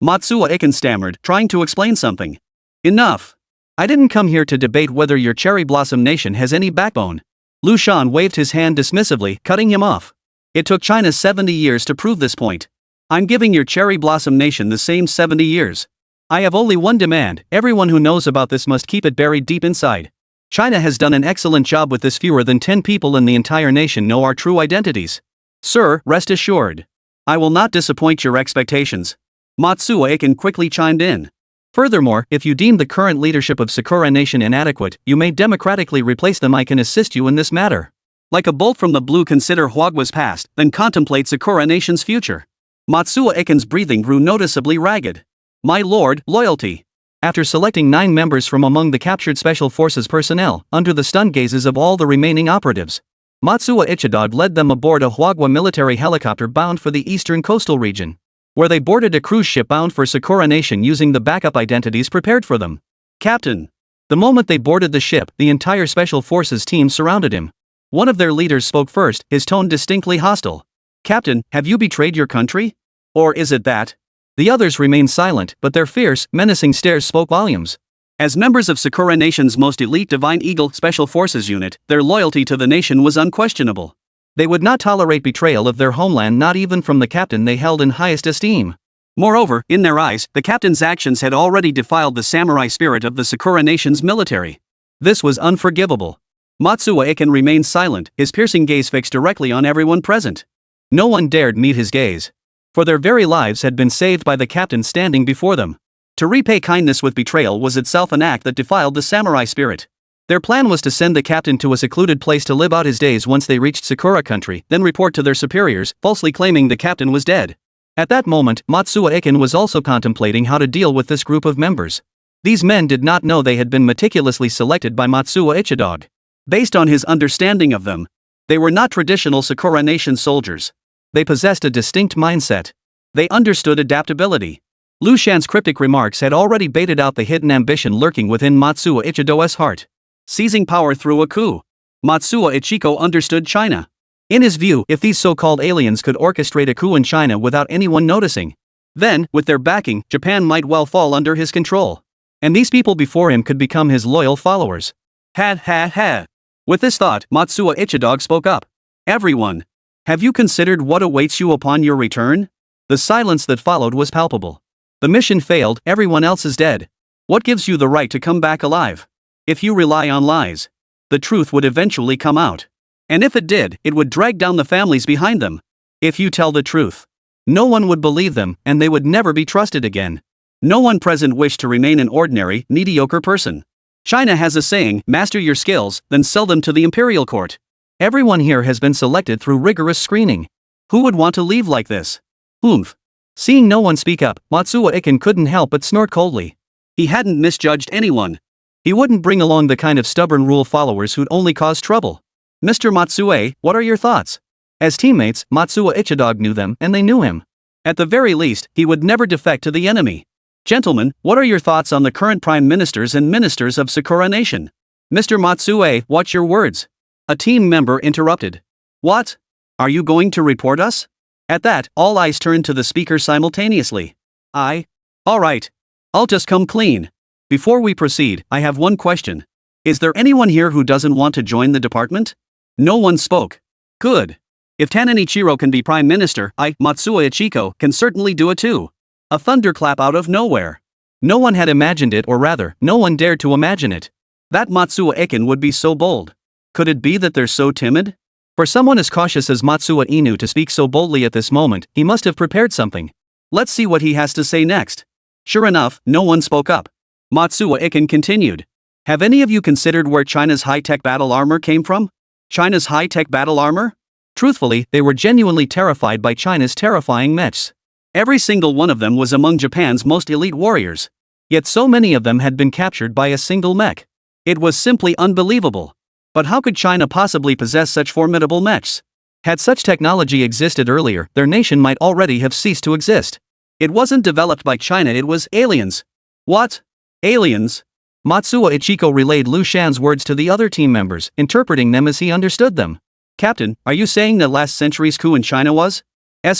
Matsuo Ichikan stammered, trying to explain something. Enough. I didn't come here to debate whether your cherry blossom nation has any backbone. Liu Shan waved his hand dismissively, cutting him off. It took China 70 years to prove this point. I'm giving your cherry blossom nation the same 70 years. I have only one demand, everyone who knows about this must keep it buried deep inside. China has done an excellent job with this. Fewer than 10 people in the entire nation know our true identities. Sir, rest assured. I will not disappoint your expectations. Matsuo Ichikan quickly chimed in. Furthermore, if you deem the current leadership of Sakura Nation inadequate, you may democratically replace them. I can assist you in this matter. Like a bolt from the blue, consider Huagua's past, then contemplate Sakura Nation's future. Matsuo Ichikan's breathing grew noticeably ragged. My lord, loyalty. After selecting 9 members from among the captured Special Forces personnel, under the stunned gazes of all the remaining operatives, Matsuo Ichidog led them aboard a Huagua military helicopter bound for the eastern coastal region, where they boarded a cruise ship bound for Sakura Nation using the backup identities prepared for them. Captain. The moment they boarded the ship, the entire Special Forces team surrounded him. One of their leaders spoke first, his tone distinctly hostile. Captain, have you betrayed your country? Or is it that? The others remained silent, but their fierce, menacing stares spoke volumes. As members of Sakura Nation's most elite Divine Eagle Special Forces unit, their loyalty to the nation was unquestionable. They would not tolerate betrayal of their homeland, not even from the captain they held in highest esteem. Moreover, in their eyes, the captain's actions had already defiled the samurai spirit of the Sakura Nation's military. This was unforgivable. Matsuo Iken remained silent, his piercing gaze fixed directly on everyone present. No one dared meet his gaze. For their very lives had been saved by the captain standing before them. To repay kindness with betrayal was itself an act that defiled the samurai spirit. Their plan was to send the captain to a secluded place to live out his days once they reached Sakura country, then report to their superiors, falsely claiming the captain was dead. At that moment, Matsuo Iken was also contemplating how to deal with this group of members. These men did not know they had been meticulously selected by Matsuo Ichidog. Based on his understanding of them, they were not traditional Sakura Nation soldiers. They possessed a distinct mindset. They understood adaptability. Liu Shan's cryptic remarks had already baited out the hidden ambition lurking within Matsuo Ichido's heart. Seizing power through a coup. Matsuo Ichiko understood China. In his view, if these so-called aliens could orchestrate a coup in China without anyone noticing, then, with their backing, Japan might well fall under his control. And these people before him could become his loyal followers. Ha. With this thought, Matsuo Ichidog spoke up. Everyone. Have you considered what awaits you upon your return? The silence that followed was palpable. The mission failed, everyone else is dead. What gives you the right to come back alive? If you rely on lies, the truth would eventually come out. And if it did, it would drag down the families behind them. If you tell the truth, no one would believe them, and they would never be trusted again. No one present wished to remain an ordinary, mediocre person. China has a saying, master your skills, then sell them to the imperial court. Everyone here has been selected through rigorous screening. Who would want to leave like this? Oomph. Seeing no one speak up, Matsuo Iken couldn't help but snort coldly. He hadn't misjudged anyone. He wouldn't bring along the kind of stubborn rule followers who'd only cause trouble. Mr. Matsue, what are your thoughts? As teammates, Matsuo Ichidog knew them, and they knew him. At the very least, he would never defect to the enemy. Gentlemen, what are your thoughts on the current prime ministers and ministers of Sakura Nation? Mr. Matsue, watch your words. A team member interrupted. What? Are you going to report us? At that, all eyes turned to the speaker simultaneously. All right. I'll just come clean. Before we proceed, I have one question. Is there anyone here who doesn't want to join the department? No one spoke. Good. If Tanenichiro can be prime minister, Matsuo Ichiko, can certainly do it too. A thunderclap out of nowhere. No one had imagined it, or rather, no one dared to imagine it. That Matsuo Iken would be so bold. Could it be that they're so timid? For someone as cautious as Matsuo Inu to speak so boldly at this moment, he must have prepared something. Let's see what he has to say next. Sure enough, no one spoke up. Matsuo Iken continued. Have any of you considered where China's high-tech battle armor came from? China's high-tech battle armor? Truthfully, they were genuinely terrified by China's terrifying mechs. Every single one of them was among Japan's most elite warriors. Yet so many of them had been captured by a single mech. It was simply unbelievable. But how could China possibly possess such formidable mechs? Had such technology existed earlier, their nation might already have ceased to exist. It wasn't developed by China, it was aliens. What? Aliens? Matsuo Ichiko relayed Liu Shan's words to the other team members, interpreting them as he understood them. Captain, are you saying that last century's coup in China was?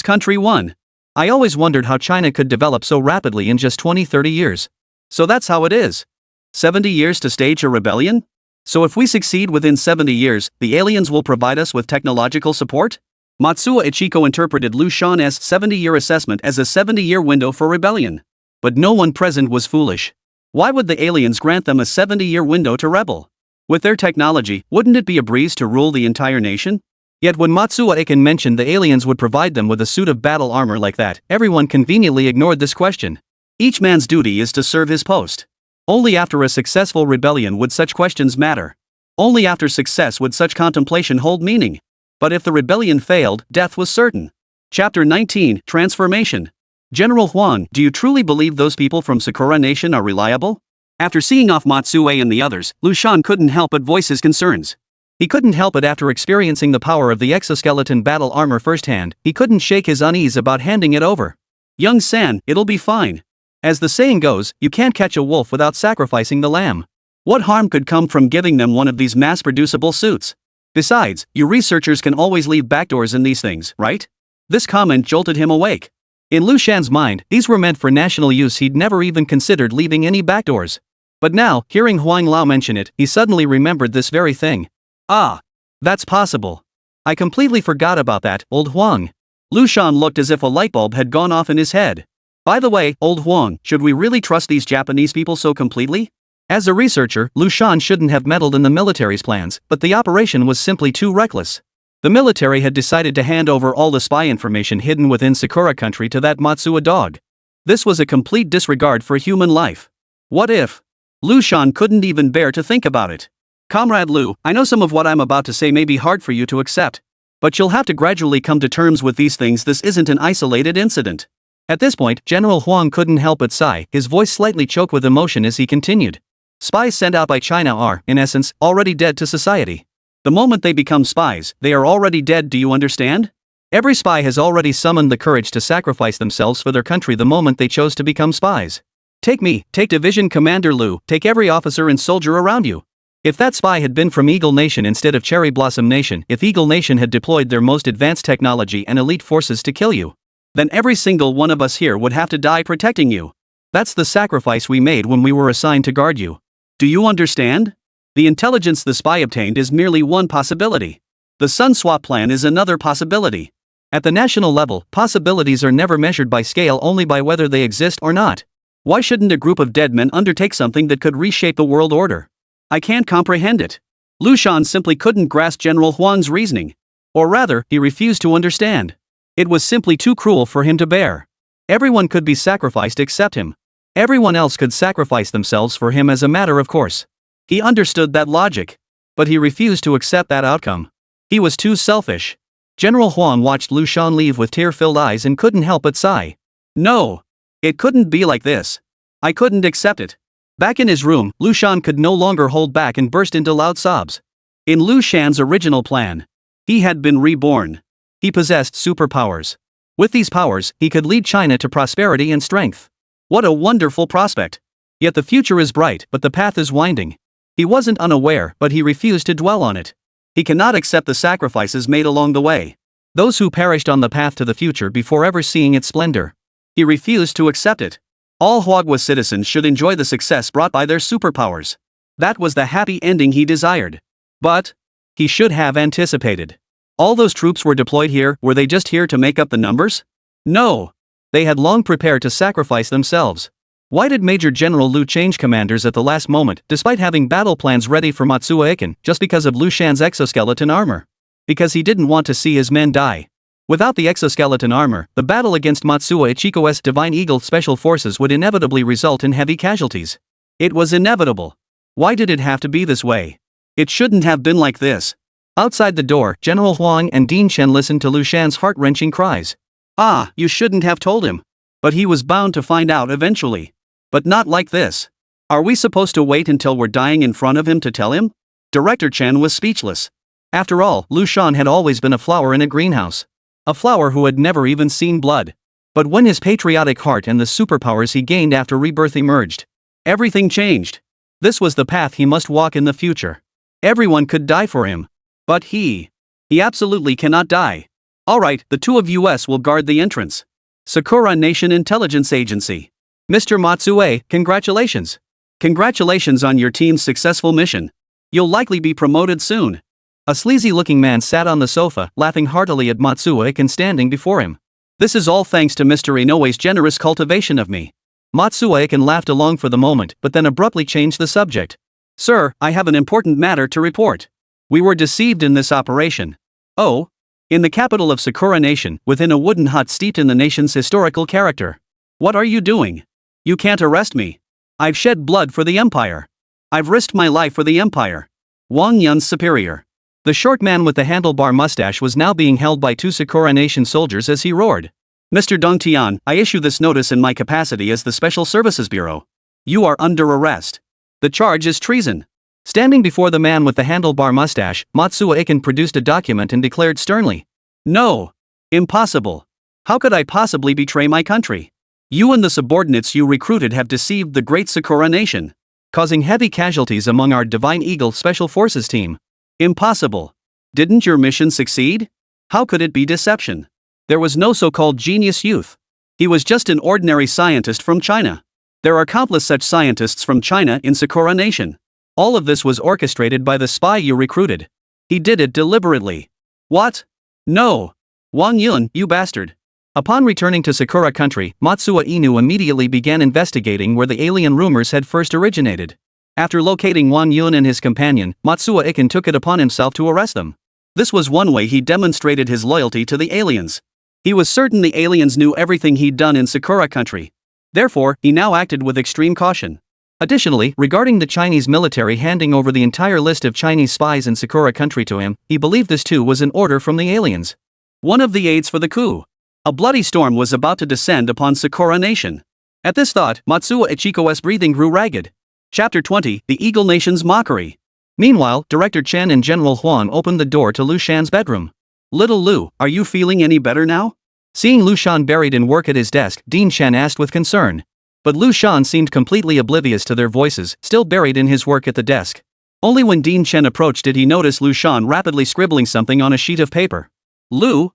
Country won. I always wondered how China could develop so rapidly in just 20-30 years. So that's how it is. 70 years to stage a rebellion? So if we succeed within 70 years, the aliens will provide us with technological support? Matsuo Ichiko interpreted Liu Shan's 70-year assessment as a 70-year window for rebellion. But no one present was foolish. Why would the aliens grant them a 70-year window to rebel? With their technology, wouldn't it be a breeze to rule the entire nation? Yet when Matsuo Iken mentioned the aliens would provide them with a suit of battle armor like that, everyone conveniently ignored this question. Each man's duty is to serve his post. Only after a successful rebellion would such questions matter. Only after success would such contemplation hold meaning. But if the rebellion failed, death was certain. Chapter 19, Transformation. General Huang, do you truly believe those people from Sakura Nation are reliable? After seeing off Matsue and the others, Liu Shan couldn't help but voice his concerns. He couldn't help it after experiencing the power of the exoskeleton battle armor firsthand, he couldn't shake his unease about handing it over. Young San, it'll be fine. As the saying goes, you can't catch a wolf without sacrificing the lamb. What harm could come from giving them one of these mass-producible suits? Besides, you researchers can always leave backdoors in these things, right? This comment jolted him awake. In Liu Shan's mind, these were meant for national use. He'd never even considered leaving any backdoors. But now, hearing Huang Lao mention it, he suddenly remembered this very thing. Ah, that's possible. I completely forgot about that, old Huang. Liu Shan looked as if a light bulb had gone off in his head. By the way, old Huang, should we really trust these Japanese people so completely? As a researcher, Liu Shan shouldn't have meddled in the military's plans, but the operation was simply too reckless. The military had decided to hand over all the spy information hidden within Sakura country to that Matsuo dog. This was a complete disregard for human life. What if? Liu Shan couldn't even bear to think about it. Comrade Liu, I know some of what I'm about to say may be hard for you to accept. But you'll have to gradually come to terms with these things. This isn't an isolated incident. At this point, General Huang couldn't help but sigh, his voice slightly choked with emotion as he continued. Spies sent out by China are, in essence, already dead to society. The moment they become spies, they are already dead. Do you understand? Every spy has already summoned the courage to sacrifice themselves for their country the moment they chose to become spies. Take me, take Division Commander Liu, take every officer and soldier around you. If that spy had been from Eagle Nation instead of Cherry Blossom Nation, if Eagle Nation had deployed their most advanced technology and elite forces to kill you, then every single one of us here would have to die protecting you. That's the sacrifice we made when we were assigned to guard you. Do you understand? The intelligence the spy obtained is merely one possibility. The Sun Swap plan is another possibility. At the national level, possibilities are never measured by scale, only by whether they exist or not. Why shouldn't a group of dead men undertake something that could reshape the world order? I can't comprehend it. Liu Shan simply couldn't grasp General Huang's reasoning. Or rather, he refused to understand. It was simply too cruel for him to bear. Everyone could be sacrificed except him. Everyone else could sacrifice themselves for him as a matter of course. He understood that logic. But he refused to accept that outcome. He was too selfish. General Huang watched Liu Shan leave with tear-filled eyes and couldn't help but sigh. No. It couldn't be like this. I couldn't accept it. Back in his room, Liu Shan could no longer hold back and burst into loud sobs. In Liu Shan's original plan, he had been reborn. He possessed superpowers. With these powers, he could lead China to prosperity and strength. What a wonderful prospect. Yet the future is bright, but the path is winding. He wasn't unaware, but he refused to dwell on it. He cannot accept the sacrifices made along the way. Those who perished on the path to the future before ever seeing its splendor. He refused to accept it. All Huagua citizens should enjoy the success brought by their superpowers. That was the happy ending he desired. But he should have anticipated. All those troops were deployed here. Were they just here to make up the numbers? No. They had long prepared to sacrifice themselves. Why did Major General Liu change commanders at the last moment, despite having battle plans ready for Matsuo Iken, just because of Liu Shan's exoskeleton armor? Because he didn't want to see his men die. Without the exoskeleton armor, the battle against Matsuo Ichiko's Divine Eagle Special Forces would inevitably result in heavy casualties. It was inevitable. Why did it have to be this way? It shouldn't have been like this. Outside the door, General Huang and Dean Shen listened to Liu Shan's heart-wrenching cries. Ah, you shouldn't have told him. But he was bound to find out eventually. But not like this. Are we supposed to wait until we're dying in front of him to tell him? Director Chen was speechless. After all, Liu Shan had always been a flower in a greenhouse. A flower who had never even seen blood. But when his patriotic heart and the superpowers he gained after rebirth emerged, everything changed. This was the path he must walk in the future. Everyone could die for him. But he absolutely cannot die. Alright, the two of us will guard the entrance. Sakura Nation Intelligence Agency. Mr. Matsue, congratulations. Congratulations on your team's successful mission. You'll likely be promoted soon. A sleazy-looking man sat on the sofa, laughing heartily at Matsuo Iken standing before him. This is all thanks to Mr. Inoue's generous cultivation of me. Matsuo Iken laughed along for the moment, but then abruptly changed the subject. Sir, I have an important matter to report. We were deceived in this operation. Oh? In the capital of Sakura Nation, within a wooden hut steeped in the nation's historical character. What are you doing? You can't arrest me. I've shed blood for the Empire. I've risked my life for the Empire. Wang Yun's superior. The short man with the handlebar mustache was now being held by two Sakura Nation soldiers as he roared. Mr. Dong Tian, I issue this notice in my capacity as the Special Services Bureau. You are under arrest. The charge is treason. Standing before the man with the handlebar mustache, Matsuo Iken produced a document and declared sternly. No. Impossible. How could I possibly betray my country? You and the subordinates you recruited have deceived the great Sakura Nation, causing heavy casualties among our Divine Eagle Special Forces team. Impossible. Didn't your mission succeed? How could it be deception? There was no so-called genius youth. He was just an ordinary scientist from China. There are countless such scientists from China in Sakura Nation. All of this was orchestrated by the spy you recruited. He did it deliberately. What? No. Wang Yun, you bastard. Upon returning to Sakura country, Matsuo Inu immediately began investigating where the alien rumors had first originated. After locating Wang Yun and his companion, Matsuo Iken took it upon himself to arrest them. This was one way he demonstrated his loyalty to the aliens. He was certain the aliens knew everything he'd done in Sakura country. Therefore, he now acted with extreme caution. Additionally, regarding the Chinese military handing over the entire list of Chinese spies in Sakura country to him, he believed this too was an order from the aliens. One of the aides for the coup. A bloody storm was about to descend upon Sakura Nation. At this thought, Matsuo Ichiko's breathing grew ragged. Chapter 20, The Eagle Nation's Mockery. Meanwhile, Director Chen and General Huang opened the door to Liu Shan's bedroom. Little Liu, are you feeling any better now? Seeing Liu Shan buried in work at his desk, Dean Chen asked with concern. But Liu Shan seemed completely oblivious to their voices, still buried in his work at the desk. Only when Dean Chen approached did he notice Liu Shan rapidly scribbling something on a sheet of paper. Liu?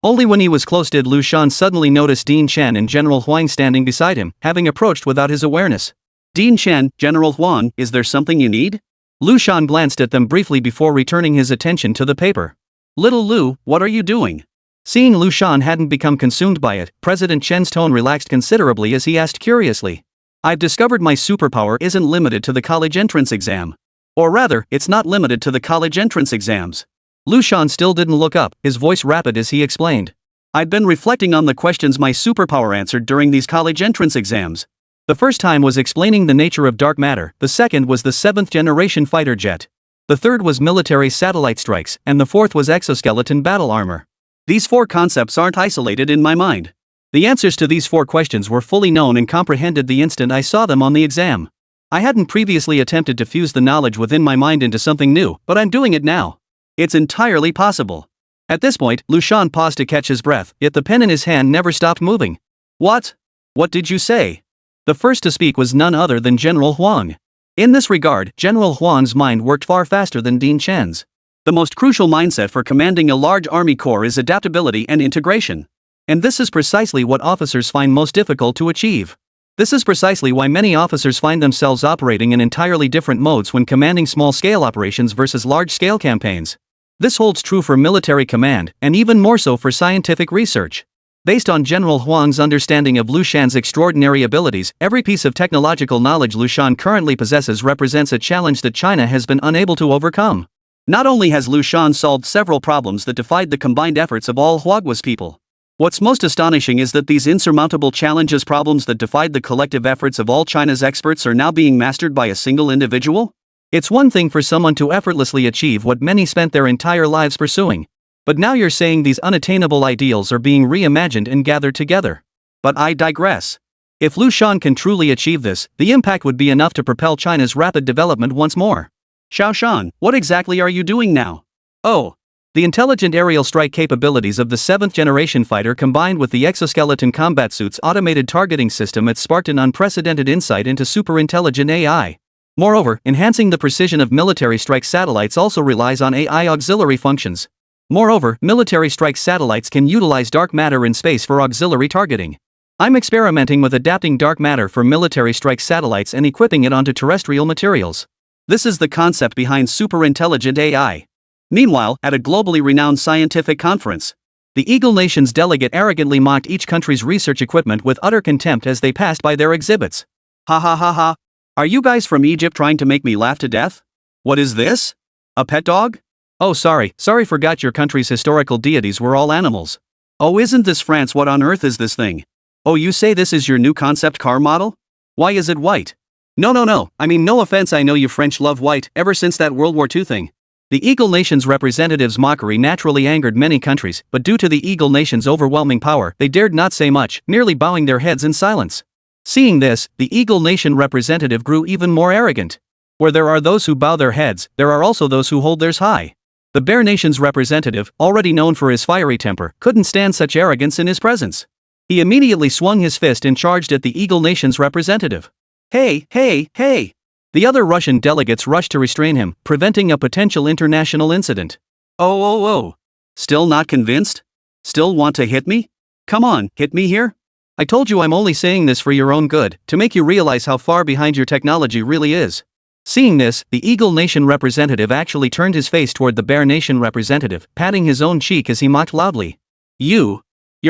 Only when he was close did Liu Shan suddenly notice Dean Chen and General Huang standing beside him, having approached without his awareness. Dean Chen, General Huang, is there something you need? Liu Shan glanced at them briefly before returning his attention to the paper. Little Liu, what are you doing? Seeing Liu Shan hadn't become consumed by it, President Chen's tone relaxed considerably as he asked curiously. I've discovered my superpower isn't limited to the college entrance exam. Or rather, it's not limited to the college entrance exams. Liu Shan still didn't look up, his voice rapid as he explained. I'd been reflecting on the questions my superpower answered during these college entrance exams. The first time was explaining the nature of dark matter, the second was the 7th generation fighter jet. The third was military satellite strikes, and the fourth was exoskeleton battle armor. These 4 concepts aren't isolated in my mind. The answers to these 4 questions were fully known and comprehended the instant I saw them on the exam. I hadn't previously attempted to fuse the knowledge within my mind into something new, but I'm doing it now. It's entirely possible. At this point, Liu Shan paused to catch his breath, yet the pen in his hand never stopped moving. What? What did you say? The first to speak was none other than General Huang. In this regard, General Huang's mind worked far faster than Dean Chen's. The most crucial mindset for commanding a large army corps is adaptability and integration. And this is precisely what officers find most difficult to achieve. This is precisely why many officers find themselves operating in entirely different modes when commanding small-scale operations versus large-scale campaigns. This holds true for military command, and even more so for scientific research. Based on General Huang's understanding of Liu Shan's extraordinary abilities, every piece of technological knowledge Liu Shan currently possesses represents a challenge that China has been unable to overcome. Not only has Liu Shan solved several problems that defied the combined efforts of all Huagua's people. What's most astonishing is that these insurmountable challenges, problems that defied the collective efforts of all China's experts, are now being mastered by a single individual? It's one thing for someone to effortlessly achieve what many spent their entire lives pursuing. But now you're saying these unattainable ideals are being reimagined and gathered together. But I digress. If Liu Shan can truly achieve this, the impact would be enough to propel China's rapid development once more. Xiao Shan, what exactly are you doing now? Oh. The intelligent aerial strike capabilities of the 7th generation fighter combined with the exoskeleton combat suit's automated targeting system had sparked an unprecedented insight into super-intelligent AI. Moreover, enhancing the precision of military strike satellites also relies on AI auxiliary functions. Moreover, military strike satellites can utilize dark matter in space for auxiliary targeting. I'm experimenting with adapting dark matter for military strike satellites and equipping it onto terrestrial materials. This is the concept behind super-intelligent AI. Meanwhile, at a globally renowned scientific conference, the Eagle Nation's delegate arrogantly mocked each country's research equipment with utter contempt as they passed by their exhibits. Ha ha ha ha. Are you guys from Egypt trying to make me laugh to death? What is this? A pet dog? Oh sorry, forgot your country's historical deities were all animals. Oh, isn't this France? What on earth is this thing? Oh, you say this is your new concept car model? Why is it white? No, I mean no offense, I know you French love white, ever since that World War II thing. The Eagle Nation's representatives' mockery naturally angered many countries, but due to the Eagle Nation's overwhelming power, they dared not say much, merely bowing their heads in silence. Seeing this, the Eagle Nation representative grew even more arrogant. Where there are those who bow their heads, there are also those who hold theirs high. The Bear Nation's representative, already known for his fiery temper, couldn't stand such arrogance in his presence. He immediately swung his fist and charged at the Eagle Nation's representative. Hey! The other Russian delegates rushed to restrain him, preventing a potential international incident. Oh. Still not convinced? Still want to hit me? Come on, hit me here? I told you I'm only saying this for your own good, to make you realize how far behind your technology really is. Seeing this, the Eagle Nation representative actually turned his face toward the Bear Nation representative, patting his own cheek as he mocked loudly. You're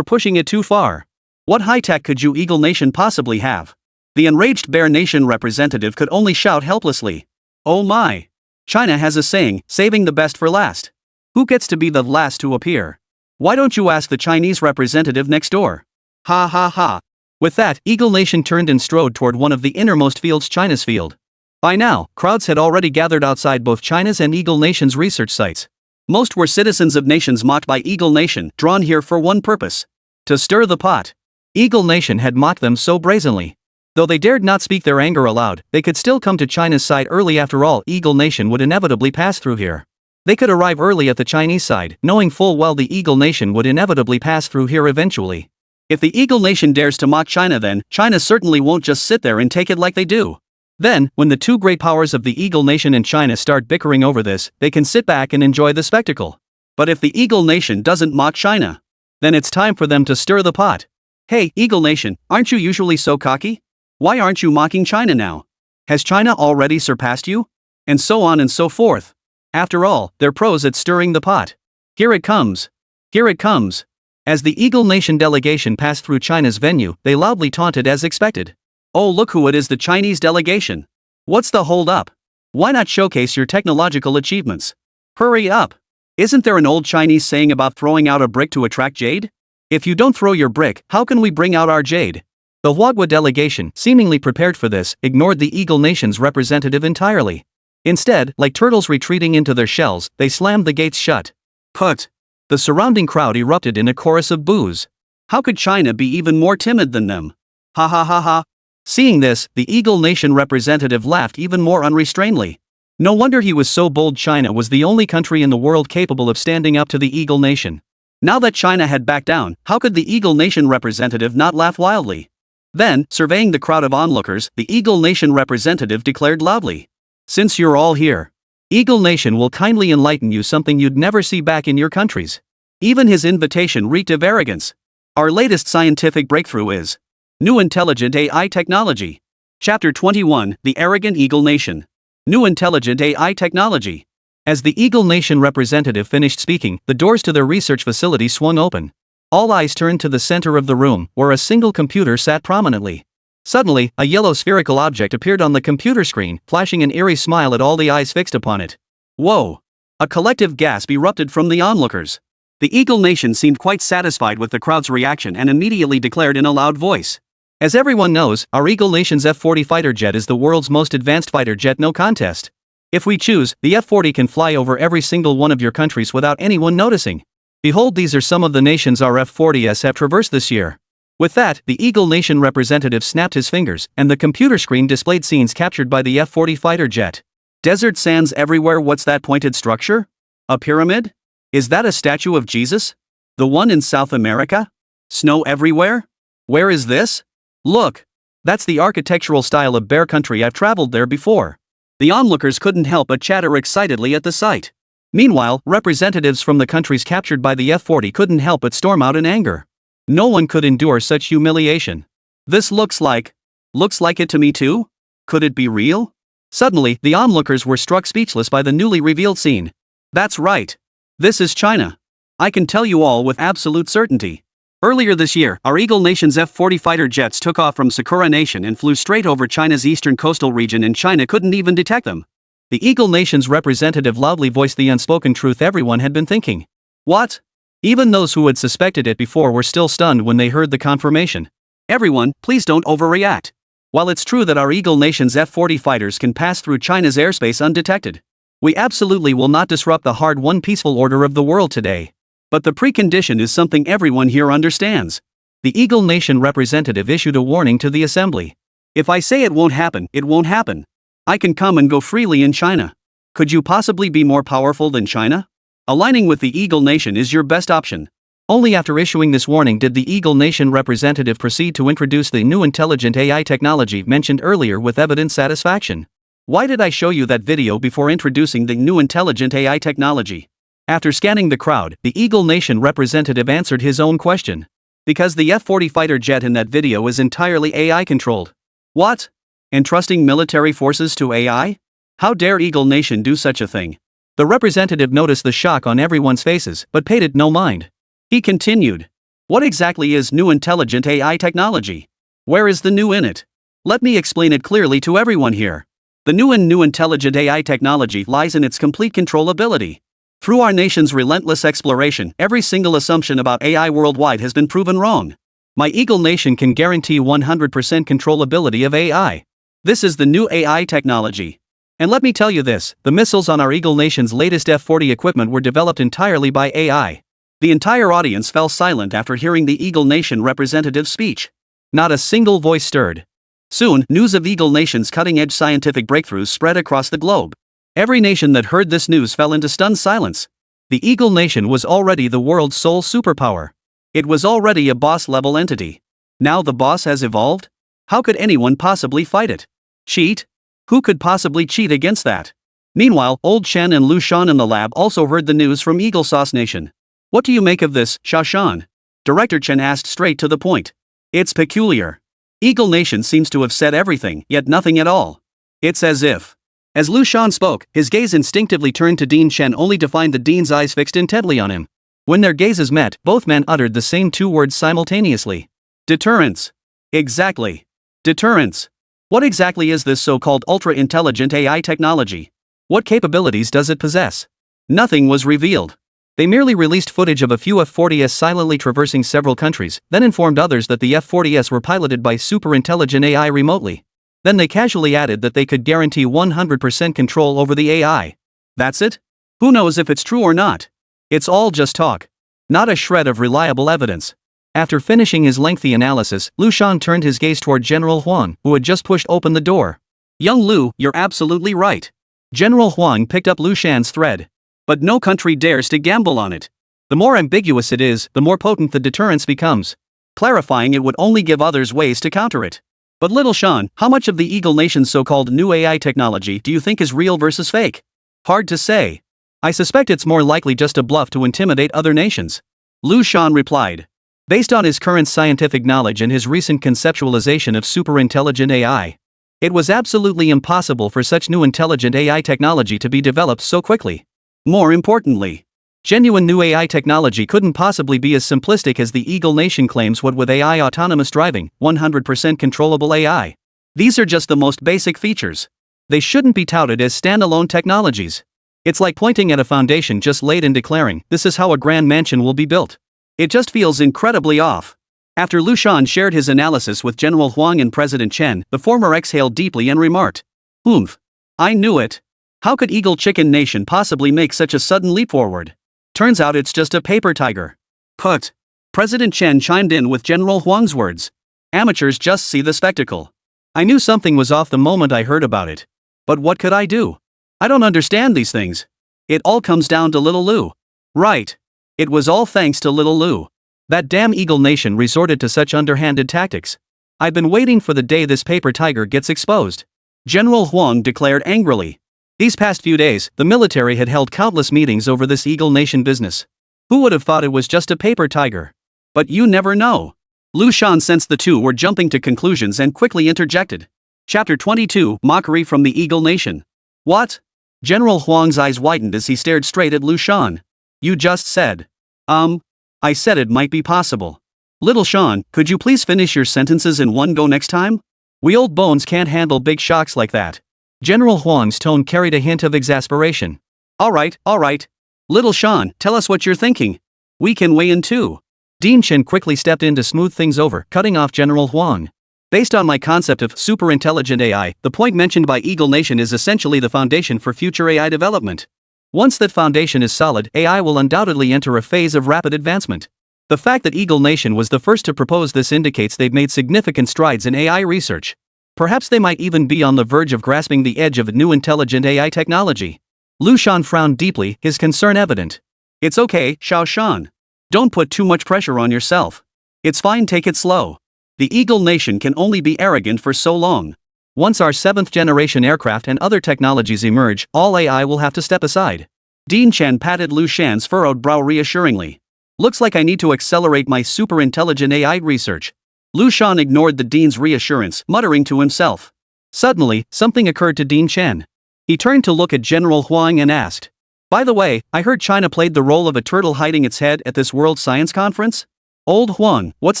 pushing it too far. What high-tech could you Eagle Nation possibly have? The enraged Bear Nation representative could only shout helplessly. Oh my! China has a saying, saving the best for last. Who gets to be the last to appear? Why don't you ask the Chinese representative next door? Ha ha ha. With that, Eagle Nation turned and strode toward one of the innermost fields, China's field. By now, crowds had already gathered outside both China's and Eagle Nation's research sites. Most were citizens of nations mocked by Eagle Nation, drawn here for one purpose: to stir the pot. Eagle Nation had mocked them so brazenly. Though they dared not speak their anger aloud, they could still come to China's side early. After all, Eagle Nation would inevitably pass through here. They could arrive early at the Chinese side, knowing full well the Eagle Nation would inevitably pass through here eventually. If the Eagle Nation dares to mock China, then China certainly won't just sit there and take it like they do. Then, when the two great powers of the Eagle Nation and China start bickering over this, they can sit back and enjoy the spectacle. But if the Eagle Nation doesn't mock China, then it's time for them to stir the pot. Hey, Eagle Nation, aren't you usually so cocky? Why aren't you mocking China now? Has China already surpassed you? And so on and so forth. After all, they're pros at stirring the pot. Here it comes. Here it comes. As the Eagle Nation delegation passed through China's venue, they loudly taunted as expected. Oh, look who it is, the Chinese delegation. What's the hold up? Why not showcase your technological achievements? Hurry up. Isn't there an old Chinese saying about throwing out a brick to attract jade? If you don't throw your brick, how can we bring out our jade? The Huagua delegation, seemingly prepared for this, ignored the Eagle Nation's representative entirely. Instead, like turtles retreating into their shells, they slammed the gates shut. Put. The surrounding crowd erupted in a chorus of boos. How could China be even more timid than them? Ha ha ha ha. Seeing this, the Eagle Nation representative laughed even more unrestrainedly. No wonder he was so bold. China was the only country in the world capable of standing up to the Eagle Nation. Now that China had backed down, how could the Eagle Nation representative not laugh wildly? Then, surveying the crowd of onlookers, the Eagle Nation representative declared loudly. Since you're all here, Eagle Nation will kindly enlighten you something you'd never see back in your countries. Even his invitation reeked of arrogance. Our latest scientific breakthrough is New Intelligent AI Technology. Chapter 21, The Arrogant Eagle Nation. New Intelligent AI Technology. As the Eagle Nation representative finished speaking, the doors to their research facility swung open. All eyes turned to the center of the room, where a single computer sat prominently. Suddenly, a yellow spherical object appeared on the computer screen, flashing an eerie smile at all the eyes fixed upon it. Whoa! A collective gasp erupted from the onlookers. The Eagle Nation seemed quite satisfied with the crowd's reaction and immediately declared in a loud voice. As everyone knows, our Eagle Nation's F-40 fighter jet is the world's most advanced fighter jet, no contest. If we choose, the F-40 can fly over every single one of your countries without anyone noticing. Behold, these are some of the nations our F-40s have traversed this year. With that, the Eagle Nation representative snapped his fingers, and the computer screen displayed scenes captured by the F-40 fighter jet. Desert sands everywhere. What's that pointed structure? A pyramid? Is that a statue of Jesus? The one in South America? Snow everywhere? Where is this? Look! That's the architectural style of Bear Country. I've traveled there before. The onlookers couldn't help but chatter excitedly at the sight. Meanwhile, representatives from the countries captured by the F-40 couldn't help but storm out in anger. No one could endure such humiliation. This looks like it to me too? Could it be real? Suddenly, the onlookers were struck speechless by the newly revealed scene. That's right. This is China. I can tell you all with absolute certainty. Earlier this year, our Eagle Nation's F-40 fighter jets took off from Sakura Nation and flew straight over China's eastern coastal region, and China couldn't even detect them. The Eagle Nation's representative loudly voiced the unspoken truth everyone had been thinking. What? Even those who had suspected it before were still stunned when they heard the confirmation. Everyone, please don't overreact. While it's true that our Eagle Nation's F-40 fighters can pass through China's airspace undetected, we absolutely will not disrupt the hard-won peaceful order of the world today. But the precondition is something everyone here understands. The Eagle Nation representative issued a warning to the assembly. If I say it won't happen, it won't happen. I can come and go freely in China. Could you possibly be more powerful than China? Aligning with the Eagle Nation is your best option. Only after issuing this warning did the Eagle Nation representative proceed to introduce the new intelligent AI technology mentioned earlier with evident satisfaction. Why did I show you that video before introducing the new intelligent AI technology? After scanning the crowd, the Eagle Nation representative answered his own question. Because the F-40 fighter jet in that video is entirely AI controlled. What? Entrusting military forces to AI? How dare Eagle Nation do such a thing? The representative noticed the shock on everyone's faces, but paid it no mind. He continued. What exactly is new intelligent AI technology? Where is the new in it? Let me explain it clearly to everyone here. The new intelligent AI technology lies in its complete controllability. Through our nation's relentless exploration, every single assumption about AI worldwide has been proven wrong. My Eagle Nation can guarantee 100% controllability of AI. This is the new AI technology. And let me tell you this, the missiles on our Eagle Nation's latest F-40 equipment were developed entirely by AI. The entire audience fell silent after hearing the Eagle Nation representative's speech. Not a single voice stirred. Soon, news of Eagle Nation's cutting-edge scientific breakthroughs spread across the globe. Every nation that heard this news fell into stunned silence. The Eagle Nation was already the world's sole superpower. It was already a boss-level entity. Now the boss has evolved? How could anyone possibly fight it? Cheat? Who could possibly cheat against that? Meanwhile, old Shan and Liu Shan in the lab also heard the news from Eagle Sauce Nation. What do you make of this, Shan? Director Chen asked straight to the point. It's peculiar. Eagle Nation seems to have said everything, yet nothing at all. It's as if. As Liu Shan spoke, his gaze instinctively turned to Dean Chen only to find the Dean's eyes fixed intently on him. When their gazes met, both men uttered the same two words simultaneously. Deterrence. Exactly. Deterrence. What exactly is this so-called ultra-intelligent AI technology? What capabilities does it possess? Nothing was revealed. They merely released footage of a few F-40s silently traversing several countries, then informed others that the F-40s were piloted by super-intelligent AI remotely. Then they casually added that they could guarantee 100% control over the AI. That's it? Who knows if it's true or not? It's all just talk. Not a shred of reliable evidence. After finishing his lengthy analysis, Liu Shan turned his gaze toward General Huang, who had just pushed open the door. Young Liu, you're absolutely right. General Huang picked up Liu Shan's thread. But no country dares to gamble on it. The more ambiguous it is, the more potent the deterrence becomes. Clarifying it would only give others ways to counter it. But little Shan, how much of the Eagle Nation's so-called new AI technology do you think is real versus fake? Hard to say. I suspect it's more likely just a bluff to intimidate other nations. Liu Shan replied. Based on his current scientific knowledge and his recent conceptualization of superintelligent AI, it was absolutely impossible for such new intelligent AI technology to be developed so quickly. More importantly, genuine new AI technology couldn't possibly be as simplistic as the Eagle Nation claims what with AI autonomous driving, 100% controllable AI. These are just the most basic features. They shouldn't be touted as standalone technologies. It's like pointing at a foundation just laid and declaring, this is how a grand mansion will be built. It just feels incredibly off. After Liu Shan shared his analysis with General Huang and President Chen, the former exhaled deeply and remarked, "Oomph. I knew it. How could Eagle Chicken Nation possibly make such a sudden leap forward? Turns out it's just a paper tiger." Put. President Chen chimed in with General Huang's words. Amateurs just see the spectacle. I knew something was off the moment I heard about it. But what could I do? I don't understand these things. It all comes down to little Liu. Right. It was all thanks to little Liu. That damn Eagle Nation resorted to such underhanded tactics. I've been waiting for the day this paper tiger gets exposed. General Huang declared angrily. These past few days, the military had held countless meetings over this Eagle Nation business. Who would have thought it was just a paper tiger? But you never know. Liu Shan sensed the two were jumping to conclusions and quickly interjected. Chapter 22, Mockery from the Eagle Nation. What? General Huang's eyes widened as he stared straight at Liu Shan. You just said. I said it might be possible. Little Shan, could you please finish your sentences in one go next time? We old bones can't handle big shocks like that. General Huang's tone carried a hint of exasperation. All right. Little Shan, tell us what you're thinking. We can weigh in too. Dean Chen quickly stepped in to smooth things over, cutting off General Huang. Based on my concept of superintelligent AI, the point mentioned by Eagle Nation is essentially the foundation for future AI development. Once that foundation is solid, AI will undoubtedly enter a phase of rapid advancement. The fact that Eagle Nation was the first to propose this indicates they've made significant strides in AI research. Perhaps they might even be on the verge of grasping the edge of new intelligent AI technology. Liu Shan frowned deeply, his concern evident. It's okay, Shan. Don't put too much pressure on yourself. It's fine, take it slow. The Eagle Nation can only be arrogant for so long. Once our 7th generation aircraft and other technologies emerge, all AI will have to step aside. Dean Shan patted Liu Shan's furrowed brow reassuringly. Looks like I need to accelerate my super intelligent AI research. Liu Shan ignored the dean's reassurance, muttering to himself. Suddenly, something occurred to Dean Shan. He turned to look at General Huang and asked, "By the way, I heard China played the role of a turtle hiding its head at this World Science Conference? Old Huang, what's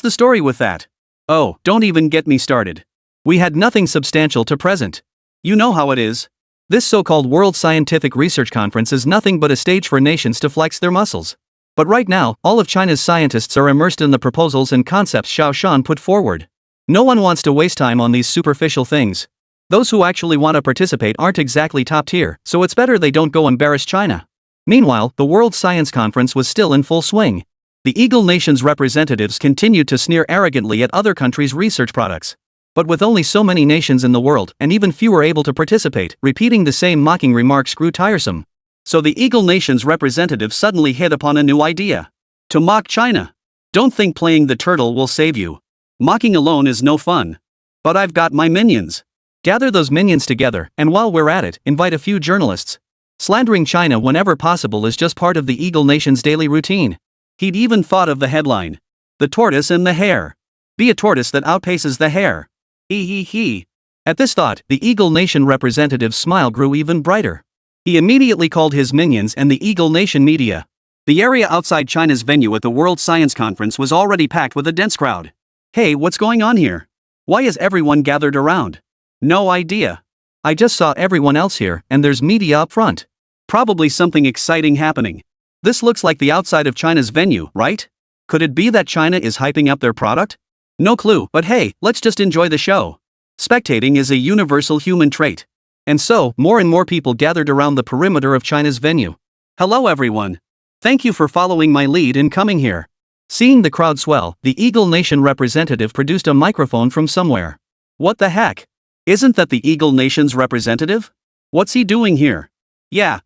the story with that?" "Oh, don't even get me started. We had nothing substantial to present. You know how it is. This so-called World Scientific Research Conference is nothing but a stage for nations to flex their muscles. But right now, all of China's scientists are immersed in the proposals and concepts Xiao Shan put forward. No one wants to waste time on these superficial things. Those who actually want to participate aren't exactly top tier, so it's better they don't go embarrass China." Meanwhile, the World Science Conference was still in full swing. The Eagle Nation's representatives continued to sneer arrogantly at other countries' research products. But with only so many nations in the world and even fewer able to participate, repeating the same mocking remarks grew tiresome. So the Eagle Nation's representatives suddenly hit upon a new idea. To mock China. Don't think playing the turtle will save you. Mocking alone is no fun. But I've got my minions. Gather those minions together, and while we're at it, invite a few journalists. Slandering China whenever possible is just part of the Eagle Nation's daily routine. He'd even thought of the headline. The tortoise and the hare. Be a tortoise that outpaces the hare. He. At this thought, the Eagle Nation representative's smile grew even brighter. He immediately called his minions and the Eagle Nation media. The area outside China's venue at the World Science Conference was already packed with a dense crowd. "Hey, what's going on here? Why is everyone gathered around?" "No idea. I just saw everyone else here, and there's media up front. Probably something exciting happening. This looks like the outside of China's venue, right? Could it be that China is hyping up their product? No clue, but hey, let's just enjoy the show." Spectating is a universal human trait. And so, more and more people gathered around the perimeter of China's venue. "Hello everyone. Thank you for following my lead in coming here." Seeing the crowd swell, the Eagle Nation representative produced a microphone from somewhere. "What the heck? Isn't that the Eagle Nation's representative? What's he doing here?" Yeah.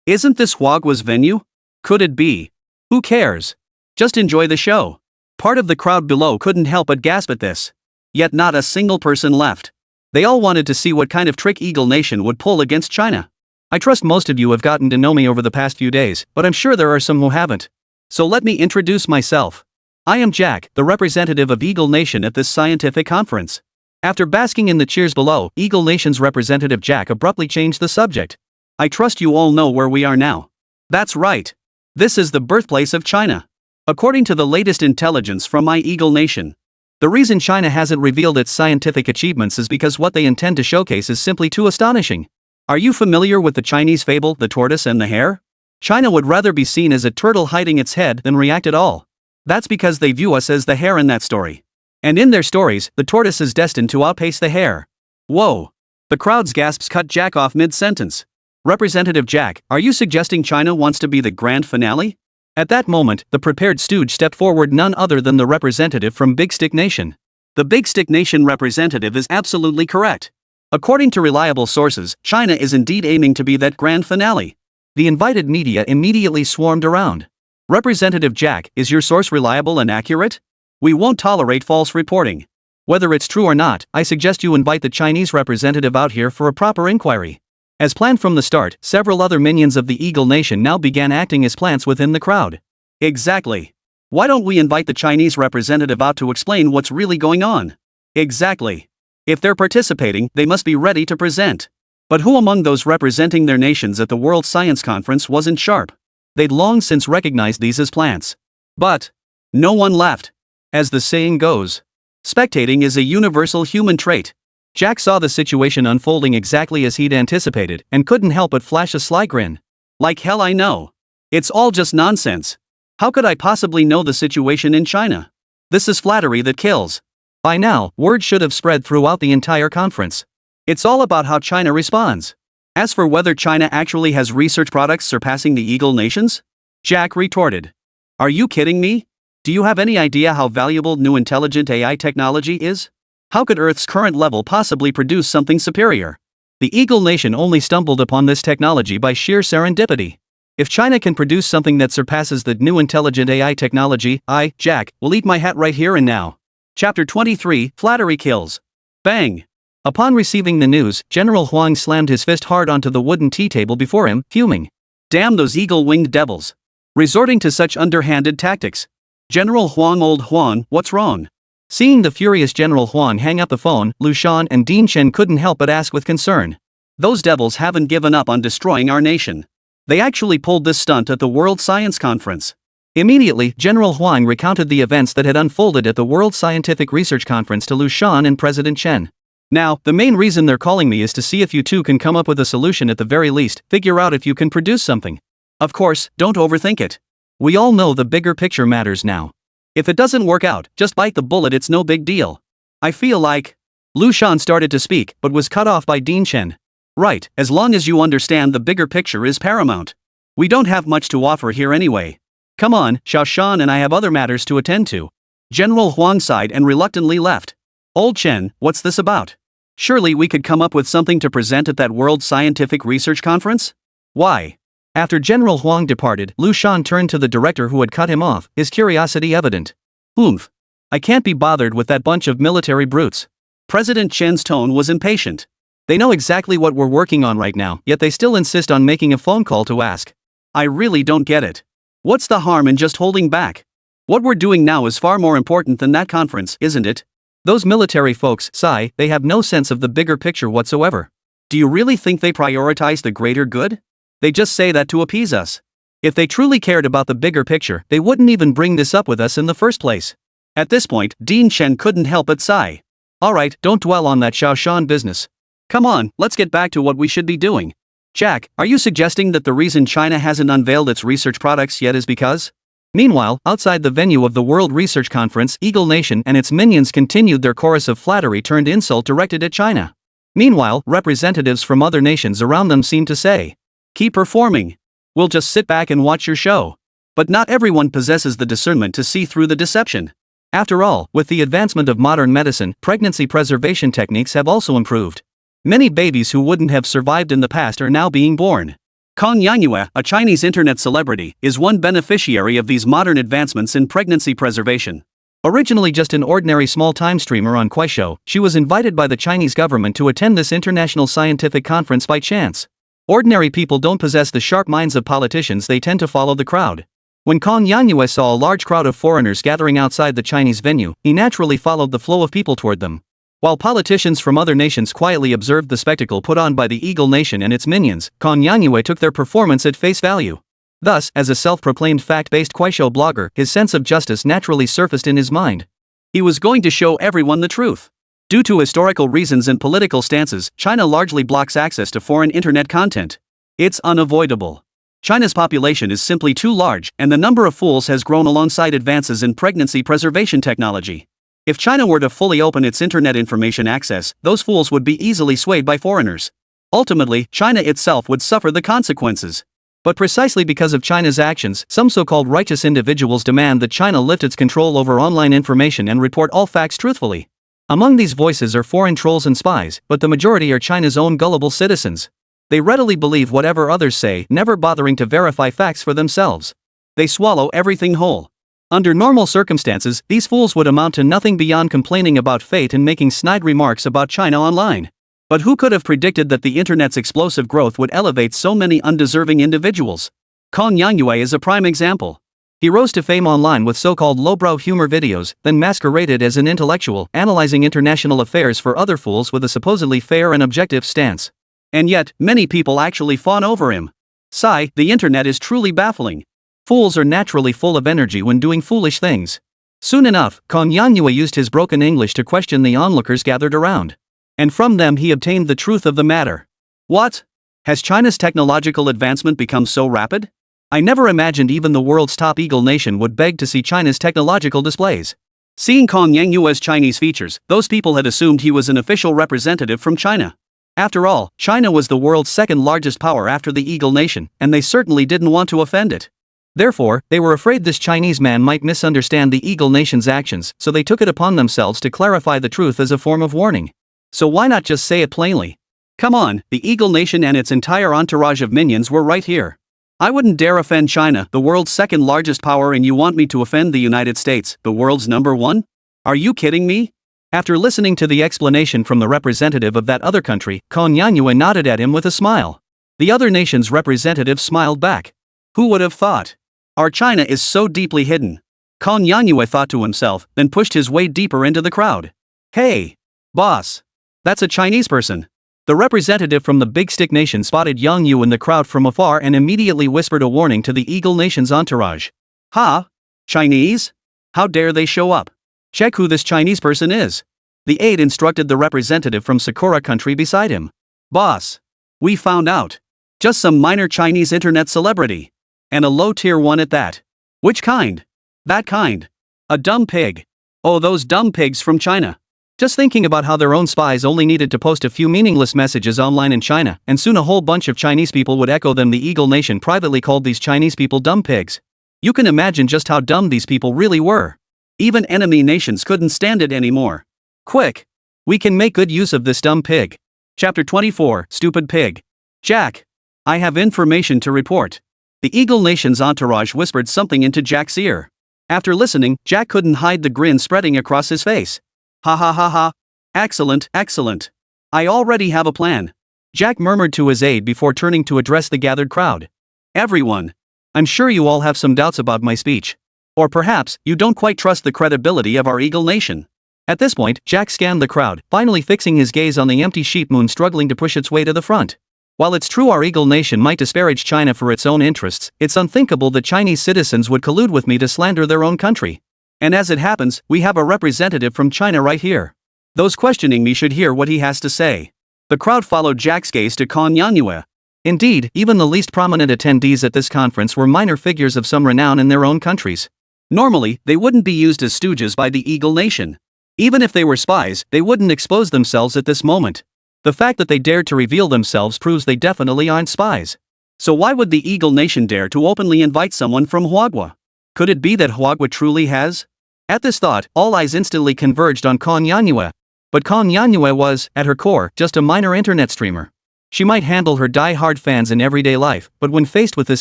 Isn't this Huagua's venue? Could it be? Who cares? Just enjoy the show." Part of the crowd below couldn't help but gasp at this. Yet not a single person left. They all wanted to see what kind of trick Eagle Nation would pull against China. I trust most of you have gotten to know me over the past few days, but I'm sure there are some who haven't. So let me introduce myself. I am Jack, the representative of Eagle Nation at this scientific conference. After basking in the cheers below, Eagle Nation's representative Jack abruptly changed the subject. "I trust you all know where we are now. That's right. This is the birthplace of China. According to the latest intelligence from my Eagle Nation. The reason China hasn't revealed its scientific achievements is because what they intend to showcase is simply too astonishing. Are you familiar with the Chinese fable, The Tortoise and the Hare? China would rather be seen as a turtle hiding its head than react at all. That's because they view us as the hare in that story. And in their stories, the tortoise is destined to outpace the hare." Whoa. The crowd's gasps cut Jack off mid-sentence. "Representative Jack, are you suggesting China wants to be the grand finale?" At that moment, the prepared stooge stepped forward, none other than the representative from Big Stick Nation. The Big Stick Nation representative is absolutely correct. According to reliable sources, China is indeed aiming to be that grand finale. The invited media immediately swarmed around. "Representative Jack, is your source reliable and accurate? We won't tolerate false reporting. Whether it's true or not, I suggest you invite the Chinese representative out here for a proper inquiry." As planned from the start, several other minions of the Eagle Nation now began acting as plants within the crowd. "Exactly. Why don't we invite the Chinese representative out to explain what's really going on?" "Exactly. If they're participating, they must be ready to present." But who among those representing their nations at the World Science Conference wasn't sharp? They'd long since recognized these as plants. But no one left. As the saying goes, spectating is a universal human trait. Jack saw the situation unfolding exactly as he'd anticipated and couldn't help but flash a sly grin. "Like hell I know. It's all just nonsense. How could I possibly know the situation in China? This is flattery that kills." By now, word should have spread throughout the entire conference. It's all about how China responds. As for whether China actually has research products surpassing the Eagle Nations? Jack retorted. "Are you kidding me? Do you have any idea how valuable new intelligent AI technology is? How could Earth's current level possibly produce something superior? The Eagle Nation only stumbled upon this technology by sheer serendipity. If China can produce something that surpasses the new intelligent AI technology, I, Jack, will eat my hat right here and now." Chapter 23, Flattery Kills. Bang! Upon receiving the news, General Huang slammed his fist hard onto the wooden tea table before him, fuming. Damn those eagle-winged devils. Resorting to such underhanded tactics. General Huang, old Huang, what's wrong? Seeing the furious General Huang hang up the phone, Liu Shan and Liu Shan couldn't help but ask with concern. Those devils haven't given up on destroying our nation. They actually pulled this stunt at the World Science Conference. Immediately, General Huang recounted the events that had unfolded at the World Scientific Research Conference to Liu Shan and President Chen. Now, the main reason they're calling me is to see if you two can come up with a solution, at the very least, figure out if you can produce something. Of course, don't overthink it. We all know the bigger picture matters now. If it doesn't work out, just bite the bullet, it's no big deal. I feel like... Liu Shan started to speak, but was cut off by Liu Shan. Right, as long as you understand the bigger picture is paramount. We don't have much to offer here anyway. Come on, Xiao Shan and I have other matters to attend to. General Huang sighed and reluctantly left. Old Chen, what's this about? Surely we could come up with something to present at that World Scientific Research Conference? Why? After General Huang departed, Liu Shan turned to the director who had cut him off, his curiosity evident. I can't be bothered with that bunch of military brutes. President Chen's tone was impatient. They know exactly what we're working on right now, yet they still insist on making a phone call to ask. I really don't get it. What's the harm in just holding back? What we're doing now is far more important than that conference, isn't it? Those military folks, sigh, they have no sense of the bigger picture whatsoever. Do you really think they prioritize the greater good? They just say that to appease us. If they truly cared about the bigger picture, they wouldn't even bring this up with us in the first place. At this point, Liu Shan couldn't help but sigh. Alright, don't dwell on that Xiao Shan business. Come on, let's get back to what we should be doing. Jack, are you suggesting that the reason China hasn't unveiled its research products yet is because? Meanwhile, outside the venue of the World Research Conference, Eagle Nation and its minions continued their chorus of flattery turned insult directed at China. Meanwhile, representatives from other nations around them seemed to say, keep performing. We'll just sit back and watch your show. But not everyone possesses the discernment to see through the deception. After all, with the advancement of modern medicine, pregnancy preservation techniques have also improved. Many babies who wouldn't have survived in the past are now being born. Kong Yangyue, a Chinese internet celebrity, is one beneficiary of these modern advancements in pregnancy preservation. Originally just an ordinary small-time streamer on Kuaishou, she was invited by the Chinese government to attend this international scientific conference by chance. Ordinary people don't possess the sharp minds of politicians, they tend to follow the crowd. When Kong Yangyue saw a large crowd of foreigners gathering outside the Chinese venue, he naturally followed the flow of people toward them. While politicians from other nations quietly observed the spectacle put on by the Eagle Nation and its minions, Kong Yangyue took their performance at face value. Thus, as a self-proclaimed fact-based Kuaishou blogger, his sense of justice naturally surfaced in his mind. He was going to show everyone the truth. Due to historical reasons and political stances, China largely blocks access to foreign internet content. It's unavoidable. China's population is simply too large, and the number of fools has grown alongside advances in pregnancy preservation technology. If China were to fully open its internet information access, those fools would be easily swayed by foreigners. Ultimately, China itself would suffer the consequences. But precisely because of China's actions, some so-called righteous individuals demand that China lift its control over online information and report all facts truthfully. Among these voices are foreign trolls and spies, but the majority are China's own gullible citizens. They readily believe whatever others say, never bothering to verify facts for themselves. They swallow everything whole. Under normal circumstances, these fools would amount to nothing beyond complaining about fate and making snide remarks about China online. But who could have predicted that the internet's explosive growth would elevate so many undeserving individuals? Kong Yangyue is a prime example. He rose to fame online with so-called lowbrow humor videos, then masqueraded as an intellectual, analyzing international affairs for other fools with a supposedly fair and objective stance. And yet, many people actually fawn over him. Sigh, the internet is truly baffling. Fools are naturally full of energy when doing foolish things. Soon enough, Kong Yangyue used his broken English to question the onlookers gathered around. And from them he obtained the truth of the matter. What? Has China's technological advancement become so rapid? I never imagined even the world's top Eagle Nation would beg to see China's technological displays. Seeing Kong Yangyue's Chinese features, those people had assumed he was an official representative from China. After all, China was the world's second largest power after the Eagle Nation, and they certainly didn't want to offend it. Therefore, they were afraid this Chinese man might misunderstand the Eagle Nation's actions, so they took it upon themselves to clarify the truth as a form of warning. So why not just say it plainly? Come on, the Eagle Nation and its entire entourage of minions were right here. I wouldn't dare offend China, the world's second largest power, and you want me to offend the United States, the world's number one? Are you kidding me? After listening to the explanation from the representative of that other country, Kong Yangyue nodded at him with a smile. The other nation's representative smiled back. Who would have thought? Our China is so deeply hidden. Kong Yanyue thought to himself, then pushed his way deeper into the crowd. Hey! Boss! That's a Chinese person. The representative from the Big Stick Nation spotted Yang Yu in the crowd from afar and immediately whispered a warning to the Eagle Nation's entourage. Ha! Chinese? How dare they show up? Check who this Chinese person is. The aide instructed the representative from Sakura country beside him. Boss! We found out. Just some minor Chinese internet celebrity. And a low-tier one at that. Which kind? That kind. A dumb pig. Oh, those dumb pigs from China. Just thinking about how their own spies only needed to post a few meaningless messages online in China, and soon a whole bunch of Chinese people would echo them. The Eagle Nation privately called these Chinese people dumb pigs. You can imagine just how dumb these people really were. Even enemy nations couldn't stand it anymore. Quick! We can make good use of this dumb pig. Chapter 24, Stupid Pig. Jack! I have information to report. The Eagle Nation's entourage whispered something into Jack's ear. After listening, Jack couldn't hide the grin spreading across his face. Ha ha ha ha. Excellent, excellent. I already have a plan. Jack murmured to his aide before turning to address the gathered crowd. Everyone. I'm sure you all have some doubts about my speech. Or perhaps, you don't quite trust the credibility of our Eagle Nation. At this point, Jack scanned the crowd, finally fixing his gaze on the empty sheep moon struggling to push its way to the front. While it's true our Eagle Nation might disparage China for its own interests, it's unthinkable that Chinese citizens would collude with me to slander their own country. And as it happens, we have a representative from China right here. Those questioning me should hear what he has to say. The crowd followed Jack's gaze to Kong Yanyue. Indeed, even the least prominent attendees at this conference were minor figures of some renown in their own countries. Normally, they wouldn't be used as stooges by the Eagle Nation. Even if they were spies, they wouldn't expose themselves at this moment. The fact that they dared to reveal themselves proves they definitely aren't spies. So why would the Eagle Nation dare to openly invite someone from Huagua? Could it be that Huagua truly has? At this thought, all eyes instantly converged on Kong Yanyue. But Kong Yanyue was, at her core, just a minor internet streamer. She might handle her die-hard fans in everyday life, but when faced with this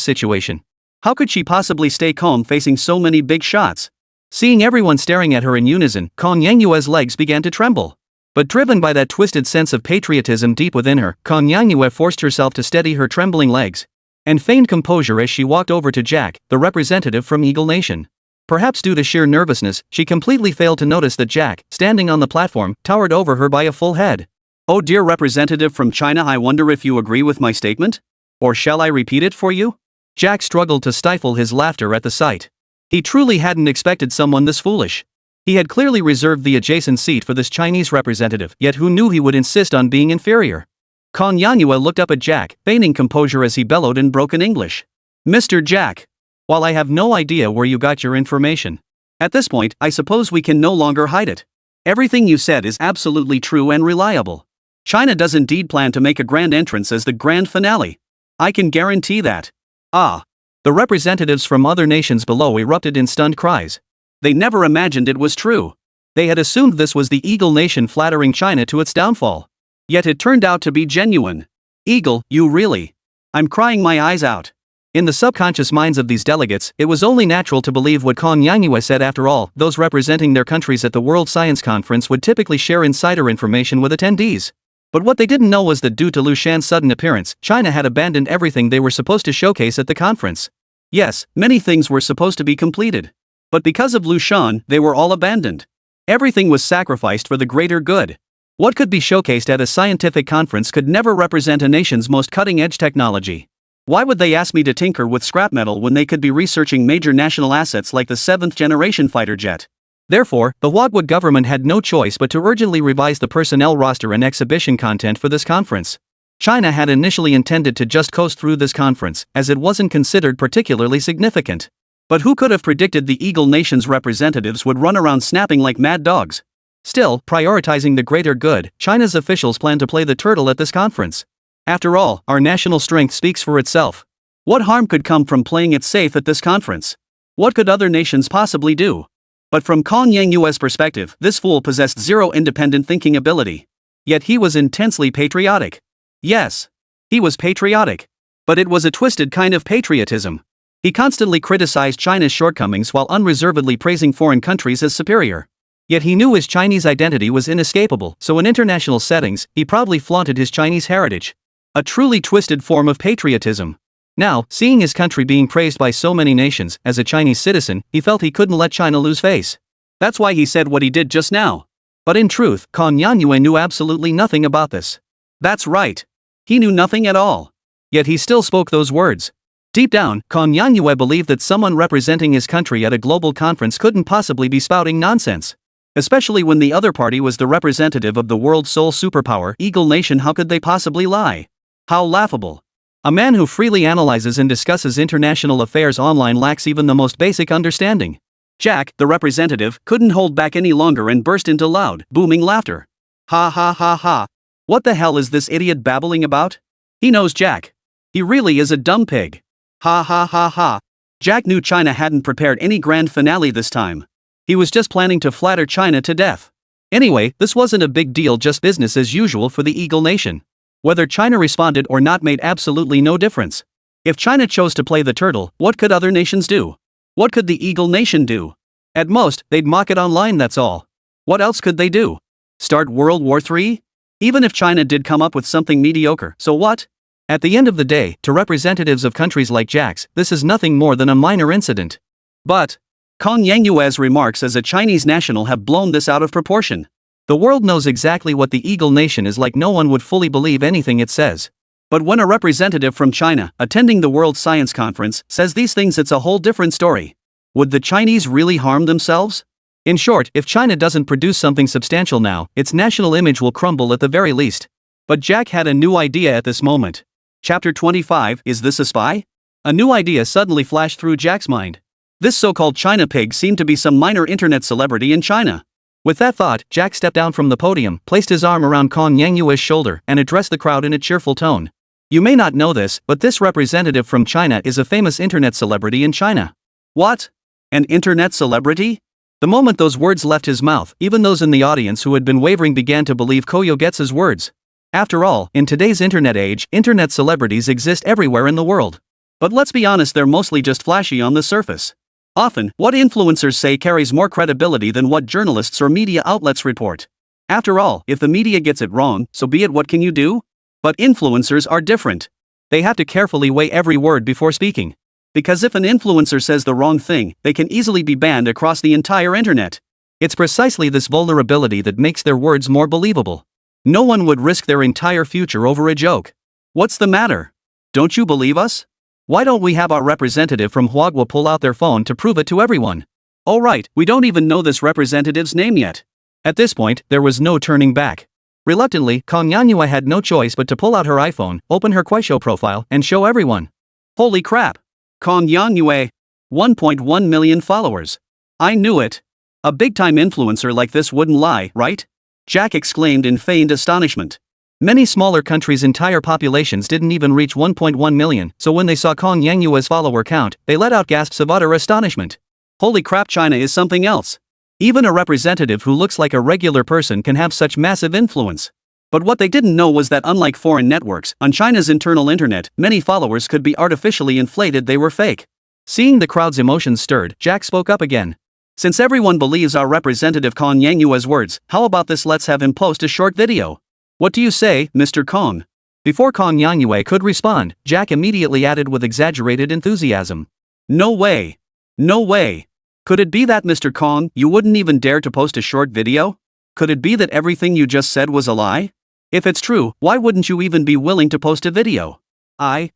situation, how could she possibly stay calm facing so many big shots? Seeing everyone staring at her in unison, Kong Yanyue's legs began to tremble. But driven by that twisted sense of patriotism deep within her, Kong Yanyue forced herself to steady her trembling legs and feigned composure as she walked over to Jack, the representative from Eagle Nation. Perhaps due to sheer nervousness, she completely failed to notice that Jack, standing on the platform, towered over her by a full head. Oh dear representative from China, I wonder if you agree with my statement? Or shall I repeat it for you? Jack struggled to stifle his laughter at the sight. He truly hadn't expected someone this foolish. He had clearly reserved the adjacent seat for this Chinese representative, yet who knew he would insist on being inferior? Kong Yanyue looked up at Jack, feigning composure as he bellowed in broken English. Mr. Jack! While I have no idea where you got your information, at this point, I suppose we can no longer hide it. Everything you said is absolutely true and reliable. China does indeed plan to make a grand entrance as the grand finale. I can guarantee that. Ah! The representatives from other nations below erupted in stunned cries. They never imagined it was true. They had assumed this was the Eagle Nation flattering China to its downfall. Yet it turned out to be genuine. Eagle, you really? I'm crying my eyes out. In the subconscious minds of these delegates, it was only natural to believe what Kong Yanyue said. After all, those representing their countries at the World Science Conference would typically share insider information with attendees. But what they didn't know was that due to Liu Shan's sudden appearance, China had abandoned everything they were supposed to showcase at the conference. Yes, many things were supposed to be completed. But because of Liu Shan, they were all abandoned. Everything was sacrificed for the greater good. What could be showcased at a scientific conference could never represent a nation's most cutting-edge technology. Why would they ask me to tinker with scrap metal when they could be researching major national assets like the 7th-generation fighter jet? Therefore, the Huagua government had no choice but to urgently revise the personnel roster and exhibition content for this conference. China had initially intended to just coast through this conference, as it wasn't considered particularly significant. But who could have predicted the Eagle Nation's representatives would run around snapping like mad dogs? Still, prioritizing the greater good, China's officials plan to play the turtle at this conference. After all, our national strength speaks for itself. What harm could come from playing it safe at this conference? What could other nations possibly do? But from Kong Yanyue's perspective, this fool possessed zero independent thinking ability. Yet he was intensely patriotic. Yes, he was patriotic. But it was a twisted kind of patriotism. He constantly criticized China's shortcomings while unreservedly praising foreign countries as superior. Yet he knew his Chinese identity was inescapable, so in international settings, he proudly flaunted his Chinese heritage. A truly twisted form of patriotism. Now, seeing his country being praised by so many nations, as a Chinese citizen, he felt he couldn't let China lose face. That's why he said what he did just now. But in truth, Kong Yanyue knew absolutely nothing about this. That's right. He knew nothing at all. Yet he still spoke those words. Deep down, Kong Yanyue believed that someone representing his country at a global conference couldn't possibly be spouting nonsense. Especially when the other party was the representative of the world's sole superpower, Eagle Nation. How could they possibly lie? How laughable. A man who freely analyzes and discusses international affairs online lacks even the most basic understanding. Jack, the representative, couldn't hold back any longer and burst into loud, booming laughter. Ha ha ha ha. What the hell is this idiot babbling about? He knows Jack. He really is a dumb pig. Ha ha ha ha. Jack knew China hadn't prepared any grand finale this time. He was just planning to flatter China to death. Anyway, this wasn't a big deal, just business as usual for the Eagle Nation. Whether China responded or not made absolutely no difference. If China chose to play the turtle, what could other nations do? What could the Eagle Nation do? At most, they'd mock it online, that's all. What else could they do? Start World War III? Even if China did come up with something mediocre, so what? At the end of the day, to representatives of countries like Jack's, this is nothing more than a minor incident. But Kong Yangyue's remarks as a Chinese national have blown this out of proportion. The world knows exactly what the Eagle Nation is like. No one would fully believe anything it says. But when a representative from China, attending the World Science Conference, says these things, it's a whole different story. Would the Chinese really harm themselves? In short, if China doesn't produce something substantial now, its national image will crumble at the very least. But Jack had a new idea at this moment. Chapter 25, Is This a Spy? A new idea suddenly flashed through Jack's mind. This so-called China pig seemed to be some minor internet celebrity in China. With that thought, Jack stepped down from the podium, placed his arm around Kong Yangyue's shoulder, and addressed the crowd in a cheerful tone. You may not know this, but this representative from China is a famous internet celebrity in China. What? An internet celebrity? The moment those words left his mouth, even those in the audience who had been wavering began to believe Koyogetsu's words. After all, in today's internet age, internet celebrities exist everywhere in the world. But let's be honest, they're mostly just flashy on the surface. Often, what influencers say carries more credibility than what journalists or media outlets report. After all, if the media gets it wrong, so be it. What can you do? But influencers are different. They have to carefully weigh every word before speaking. Because if an influencer says the wrong thing, they can easily be banned across the entire internet. It's precisely this vulnerability that makes their words more believable. No one would risk their entire future over a joke. What's the matter? Don't you believe us? Why don't we have our representative from Huagua pull out their phone to prove it to everyone? Oh right, we don't even know this representative's name yet. At this point, there was no turning back. Reluctantly, Kong Yanyue had no choice but to pull out her iPhone, open her Kuaishou profile, and show everyone. Holy crap! Kong Yanyue! 1.1 million followers. I knew it. A big-time influencer like this wouldn't lie, right? Jack exclaimed in feigned astonishment. Many smaller countries' entire populations didn't even reach 1.1 million, so when they saw Kong Yangyue's follower count, they let out gasps of utter astonishment. Holy crap, China is something else. Even a representative who looks like a regular person can have such massive influence. But what they didn't know was that unlike foreign networks, on China's internal internet, many followers could be artificially inflated. They were fake. Seeing the crowd's emotions stirred, Jack spoke up again. Since everyone believes our representative Kong Yangyue's words, how about this? Let's have him post a short video. What do you say, Mr. Kong? Before Kong Yanyue could respond, Jack immediately added with exaggerated enthusiasm. No way. No way. Could it be that, Mr. Kong, you wouldn't even dare to post a short video? Could it be that everything you just said was a lie? If it's true, why wouldn't you even be willing to post a video? Kong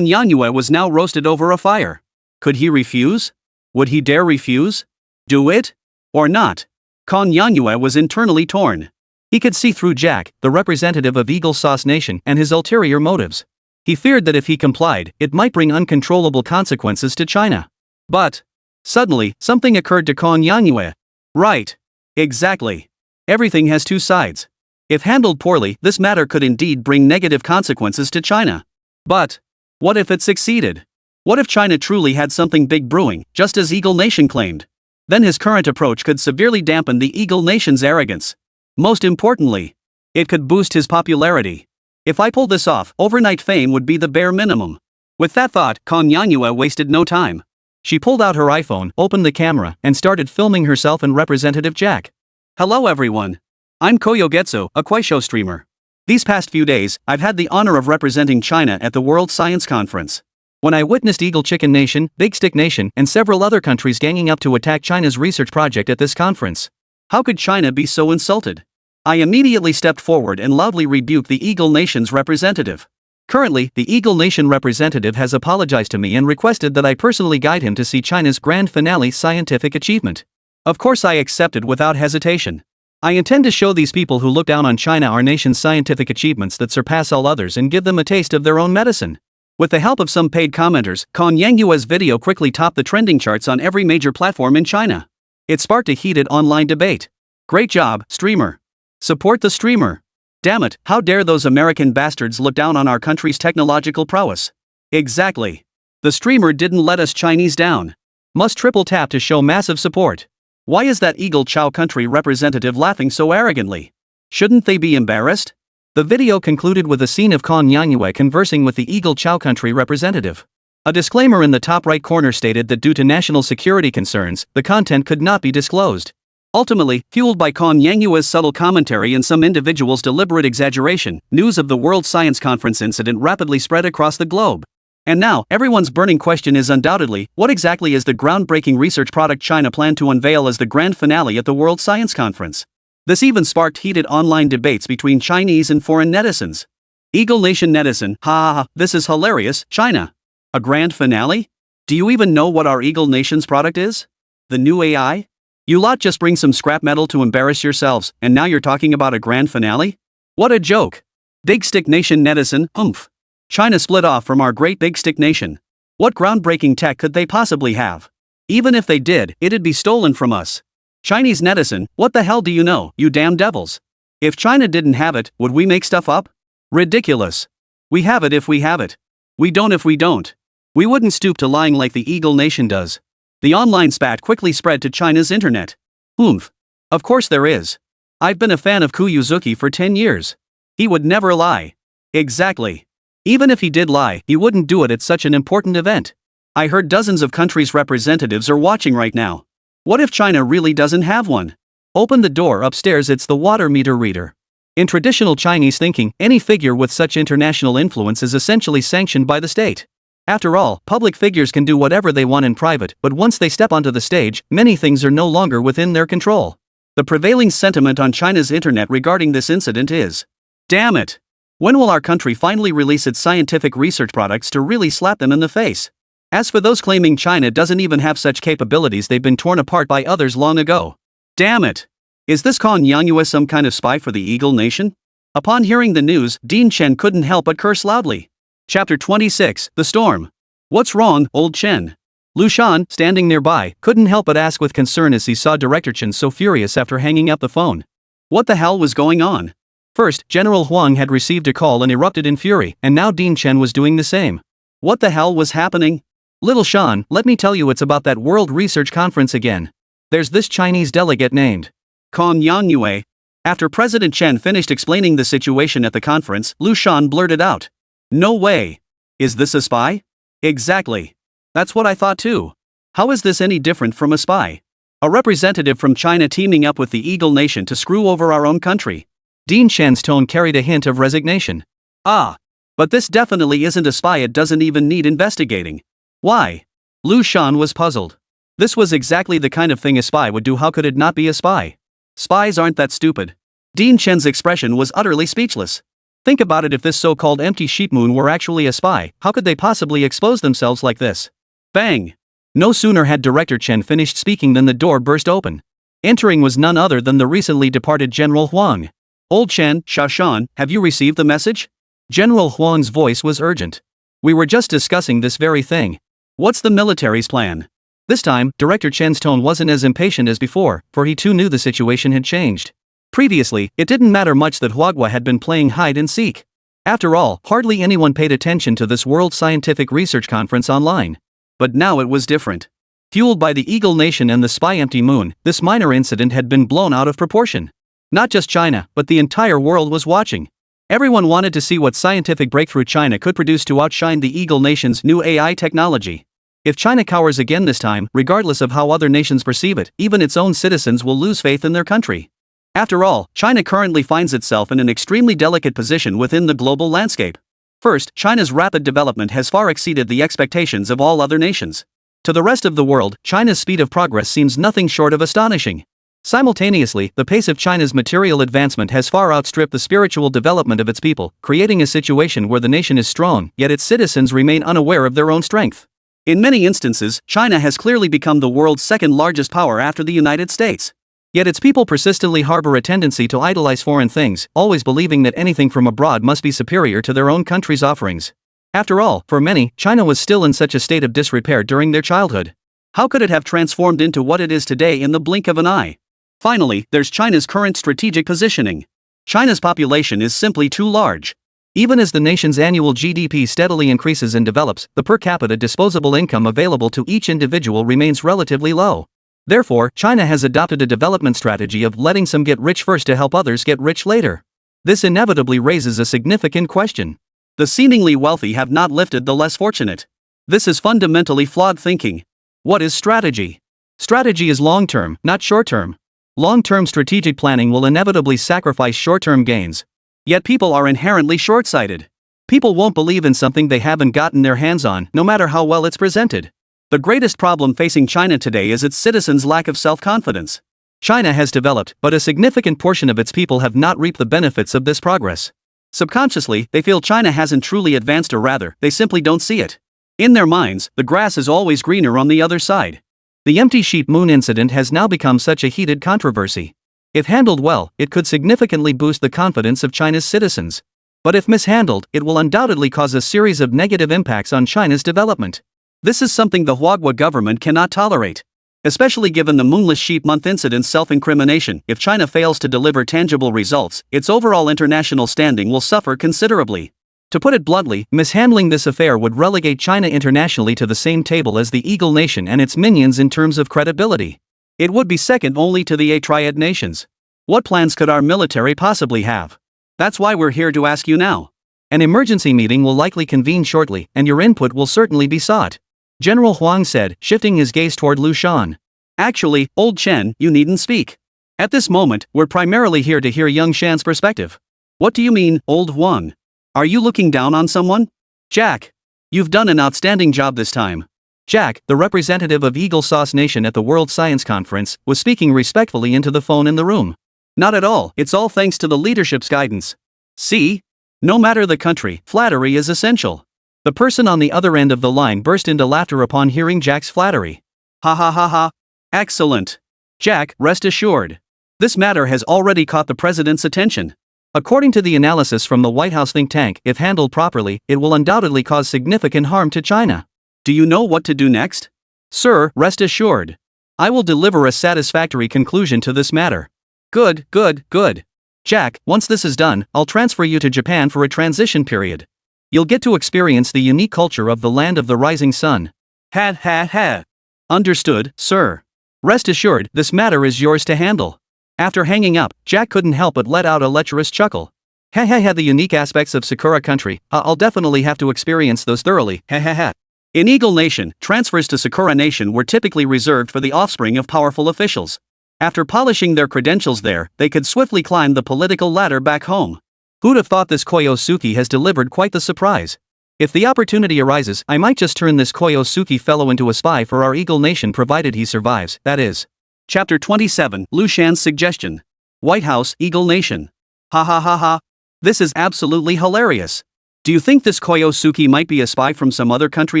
Yanyue was now roasted over a fire. Could he refuse? Would he dare refuse? Do it? Or not? Kong Yanyue was internally torn. He could see through Jack, the representative of Eagle Sauce Nation, and his ulterior motives. He feared that if he complied, it might bring uncontrollable consequences to China. But suddenly, something occurred to Kong Yanyue. Right. Exactly. Everything has two sides. If handled poorly, this matter could indeed bring negative consequences to China. But what if it succeeded? What if China truly had something big brewing, just as Eagle Nation claimed? Then his current approach could severely dampen the Eagle Nation's arrogance. Most importantly, it could boost his popularity. If I pull this off, overnight fame would be the bare minimum. With that thought, Kong Yanyue wasted no time. She pulled out her iPhone, opened the camera, and started filming herself and Representative Jack. Hello everyone. I'm Koyogetsu, a Kuaishou streamer. These past few days, I've had the honor of representing China at the World Science Conference. When I witnessed Eagle Chicken Nation, Big Stick Nation, and several other countries ganging up to attack China's research project at this conference. How could China be so insulted? I immediately stepped forward and loudly rebuked the Eagle Nation's representative. Currently, the Eagle Nation representative has apologized to me and requested that I personally guide him to see China's grand finale scientific achievement. Of course, I accepted without hesitation. I intend to show these people who look down on China our nation's scientific achievements that surpass all others and give them a taste of their own medicine. With the help of some paid commenters, Con Yangyue's video quickly topped the trending charts on every major platform in China. It sparked a heated online debate. Great job, streamer. Support the streamer. Damn it, how dare those American bastards look down on our country's technological prowess? Exactly. The streamer didn't let us Chinese down. Must triple tap to show massive support. Why is that Eagle Chow country representative laughing so arrogantly? Shouldn't they be embarrassed? The video concluded with a scene of Con Yangyue conversing with the Eagle Chow country representative. A disclaimer in the top right corner stated that due to national security concerns, the content could not be disclosed. Ultimately, fueled by Con Yangyue's subtle commentary and some individuals' deliberate exaggeration, news of the World Science Conference incident rapidly spread across the globe. And now, everyone's burning question is undoubtedly, what exactly is the groundbreaking research product China planned to unveil as the grand finale at the World Science Conference? This even sparked heated online debates between Chinese and foreign netizens. Eagle Nation netizen, ha ha ha, this is hilarious, China. A grand finale? Do you even know what our Eagle Nation's product is? The new AI? You lot just bring some scrap metal to embarrass yourselves, and now you're talking about a grand finale? What a joke! Big Stick Nation netizen, humph. China split off from our great Big Stick Nation. What groundbreaking tech could they possibly have? Even if they did, it'd be stolen from us. Chinese netizen, what the hell do you know, you damn devils? If China didn't have it, would we make stuff up? Ridiculous. We have it if we have it. We don't if we don't. We wouldn't stoop to lying like the Eagle Nation does. The online spat quickly spread to China's internet. Oomph. Of course there is. I've been a fan of Kuyuzuki for 10 years. He would never lie. Exactly. Even if he did lie, he wouldn't do it at such an important event. I heard dozens of countries' representatives are watching right now. What if China really doesn't have one? Open the door upstairs, it's the water meter reader. In traditional Chinese thinking, any figure with such international influence is essentially sanctioned by the state. After all, public figures can do whatever they want in private, but once they step onto the stage, many things are no longer within their control. The prevailing sentiment on China's internet regarding this incident is, damn it! When will our country finally release its scientific research products to really slap them in the face? As for those claiming China doesn't even have such capabilities, they've been torn apart by others long ago. Damn it! Is this Con Yangyue some kind of spy for the Eagle Nation? Upon hearing the news, Dean Chen couldn't help but curse loudly. Chapter 26, The Storm. What's wrong, old Chen? Liu Shan, standing nearby, couldn't help but ask with concern as he saw Director Chen so furious after hanging up the phone. What the hell was going on? First, General Huang had received a call and erupted in fury, and now Dean Chen was doing the same. What the hell was happening? Little Shan, let me tell you, it's about that World Research Conference again. There's this Chinese delegate named Con Yangyue. After President Chen finished explaining the situation at the conference, Liu Shan blurted out, no way. Is this a spy? Exactly. That's what I thought too. How is this any different from a spy? A representative from China teaming up with the Eagle Nation to screw over our own country. Dean Chen's tone carried a hint of resignation. Ah. But this definitely isn't a spy, it doesn't even need investigating. Why? Liu Shan was puzzled. This was exactly the kind of thing a spy would do, how could it not be a spy? Spies aren't that stupid. Dean Chen's expression was utterly speechless. Think about it, if this so-called empty sheep moon were actually a spy, how could they possibly expose themselves like this? Bang! No sooner had Director Chen finished speaking than the door burst open. Entering was none other than the recently departed General Huang. Old Chen, Shan, have you received the message? General Huang's voice was urgent. We were just discussing this very thing. What's the military's plan? This time, Director Chen's tone wasn't as impatient as before, for he too knew the situation had changed. Previously, it didn't matter much that Huagua had been playing hide and seek. After all, hardly anyone paid attention to this World Scientific Research Conference online. But now it was different. Fueled by the Eagle Nation and the spy empty moon, this minor incident had been blown out of proportion. Not just China, but the entire world was watching. Everyone wanted to see what scientific breakthrough China could produce to outshine the Eagle Nation's new AI technology. If China cowers again this time, regardless of how other nations perceive it, even its own citizens will lose faith in their country. After all, China currently finds itself in an extremely delicate position within the global landscape. First, China's rapid development has far exceeded the expectations of all other nations. To the rest of the world, China's speed of progress seems nothing short of astonishing. Simultaneously, the pace of China's material advancement has far outstripped the spiritual development of its people, creating a situation where the nation is strong, yet its citizens remain unaware of their own strength. In many instances, China has clearly become the world's second largest power after the United States. Yet its people persistently harbor a tendency to idolize foreign things, always believing that anything from abroad must be superior to their own country's offerings. After all, for many, China was still in such a state of disrepair during their childhood. How could it have transformed into what it is today in the blink of an eye? Finally, there's China's current strategic positioning. China's population is simply too large. Even as the nation's annual GDP steadily increases and develops, the per capita disposable income available to each individual remains relatively low. Therefore, China has adopted a development strategy of letting some get rich first to help others get rich later. This inevitably raises a significant question. The seemingly wealthy have not lifted the less fortunate. This is fundamentally flawed thinking. What is strategy? Strategy is long-term, not short-term. Long-term strategic planning will inevitably sacrifice short-term gains. Yet people are inherently short-sighted. People won't believe in something they haven't gotten their hands on, no matter how well it's presented. The greatest problem facing China today is its citizens' lack of self-confidence. China has developed, but a significant portion of its people have not reaped the benefits of this progress. Subconsciously, they feel China hasn't truly advanced, or rather, they simply don't see it. In their minds, the grass is always greener on the other side. The empty sheep moon incident has now become such a heated controversy. If handled well, it could significantly boost the confidence of China's citizens. But if mishandled, it will undoubtedly cause a series of negative impacts on China's development. This is something the Huagua government cannot tolerate. Especially given the Moonless Sheep Month incident's self-incrimination, if China fails to deliver tangible results, its overall international standing will suffer considerably. To put it bluntly, mishandling this affair would relegate China internationally to the same table as the Eagle Nation and its minions in terms of credibility. It would be second only to the Triad nations. What plans could our military possibly have? That's why we're here to ask you now. An emergency meeting will likely convene shortly, and your input will certainly be sought. General Huang said, shifting his gaze toward Liu Shan. Actually, old Chen, you needn't speak. At this moment, we're primarily here to hear young Shan's perspective. What do you mean, old Huang? Are you looking down on someone? Jack. You've done an outstanding job this time. Jack, the representative of Eagle Sauce Nation at the World Science Conference, was speaking respectfully into the phone in the room. Not at all, it's all thanks to the leadership's guidance. See? No matter the country, flattery is essential. The person on the other end of the line burst into laughter upon hearing Jack's flattery. Ha ha ha ha. Excellent. Jack, rest assured. This matter has already caught the president's attention. According to the analysis from the White House think tank, if handled properly, it will undoubtedly cause significant harm to China. Do you know what to do next? Sir, rest assured. I will deliver a satisfactory conclusion to this matter. Good, good, good. Jack, once this is done, I'll transfer you to Japan for a transition period. You'll get to experience the unique culture of the land of the rising sun. Ha ha ha. Understood, sir. Rest assured, this matter is yours to handle. After hanging up, Jack couldn't help but let out a lecherous chuckle. Ha ha ha. The unique aspects of Sakura country, I'll definitely have to experience those thoroughly, ha ha ha. In Eagle Nation, transfers to Sakura Nation were typically reserved for the offspring of powerful officials. After polishing their credentials there, they could swiftly climb the political ladder back home. Who'd have thought this Koyosuke has delivered quite the surprise? If the opportunity arises, I might just turn this Koyosuke fellow into a spy for our Eagle Nation, provided he survives, that is. Chapter 27, Liu Shan's suggestion. White House, Eagle Nation. Ha ha ha ha. This is absolutely hilarious. Do you think this Koyosuke might be a spy from some other country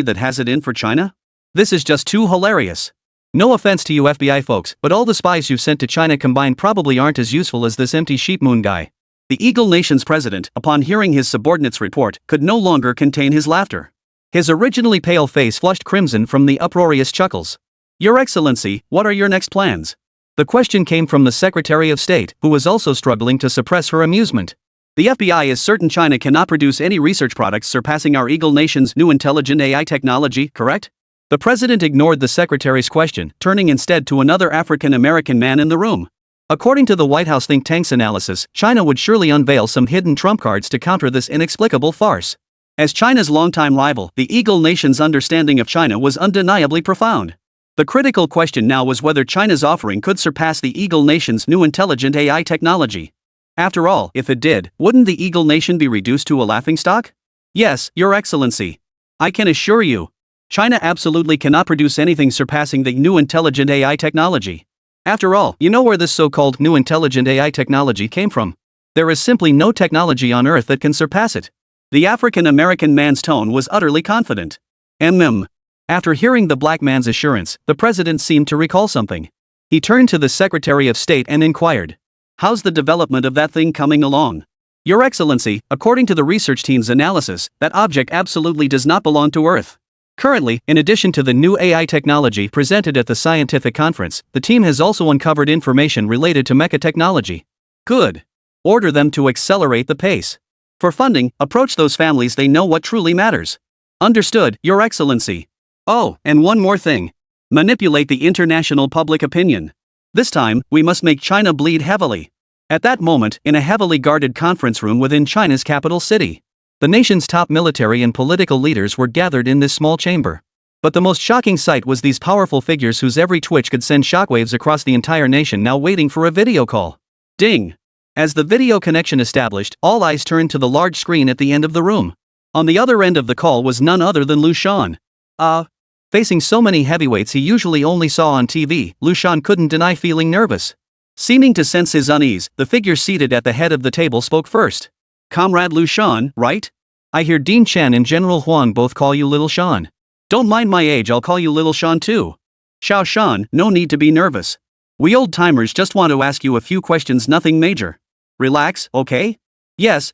that has it in for China? This is just too hilarious. No offense to you FBI folks, but all the spies you've sent to China combined probably aren't as useful as this empty sheep moon guy. The Eagle Nation's president, upon hearing his subordinate's report, could no longer contain his laughter. His originally pale face flushed crimson from the uproarious chuckles. Your Excellency, what are your next plans? The question came from the Secretary of State, who was also struggling to suppress her amusement. The FBI is certain China cannot produce any research products surpassing our Eagle Nation's new intelligent AI technology, correct? The president ignored the secretary's question, turning instead to another African-American man in the room. According to the White House think tank's analysis, China would surely unveil some hidden trump cards to counter this inexplicable farce. As China's longtime rival, the Eagle Nation's understanding of China was undeniably profound. The critical question now was whether China's offering could surpass the Eagle Nation's new intelligent AI technology. After all, if it did, wouldn't the Eagle Nation be reduced to a laughingstock? Yes, Your Excellency. I can assure you, China absolutely cannot produce anything surpassing the new intelligent AI technology. After all, you know where this so-called new intelligent AI technology came from. There is simply no technology on Earth that can surpass it. The African-American man's tone was utterly confident. After hearing the black man's assurance, the president seemed to recall something. He turned to the Secretary of State and inquired, "How's the development of that thing coming along?" "Your Excellency, according to the research team's analysis, that object absolutely does not belong to Earth. Currently, in addition to the new AI technology presented at the scientific conference, the team has also uncovered information related to mecha technology." "Good. Order them to accelerate the pace. For funding, approach those families they know what truly matters." "Understood, Your Excellency." "Oh, and one more thing. Manipulate the international public opinion. This time, we must make China bleed heavily." At that moment, in a heavily guarded conference room within China's capital city, the nation's top military and political leaders were gathered in this small chamber. But the most shocking sight was these powerful figures whose every twitch could send shockwaves across the entire nation now waiting for a video call. Ding! As the video connection established, all eyes turned to the large screen at the end of the room. On the other end of the call was none other than Liu Shan. Facing so many heavyweights he usually only saw on TV, Liu Shan couldn't deny feeling nervous. Seeming to sense his unease, the figure seated at the head of the table spoke first. "Comrade Liu Shan, right? I hear Dean Chen and General Huang both call you Little Shan. Don't mind my age, I'll call you Little Shan too. Xiao Shan, no need to be nervous. We old-timers just want to ask you a few questions, nothing major. Relax, okay?" Yes.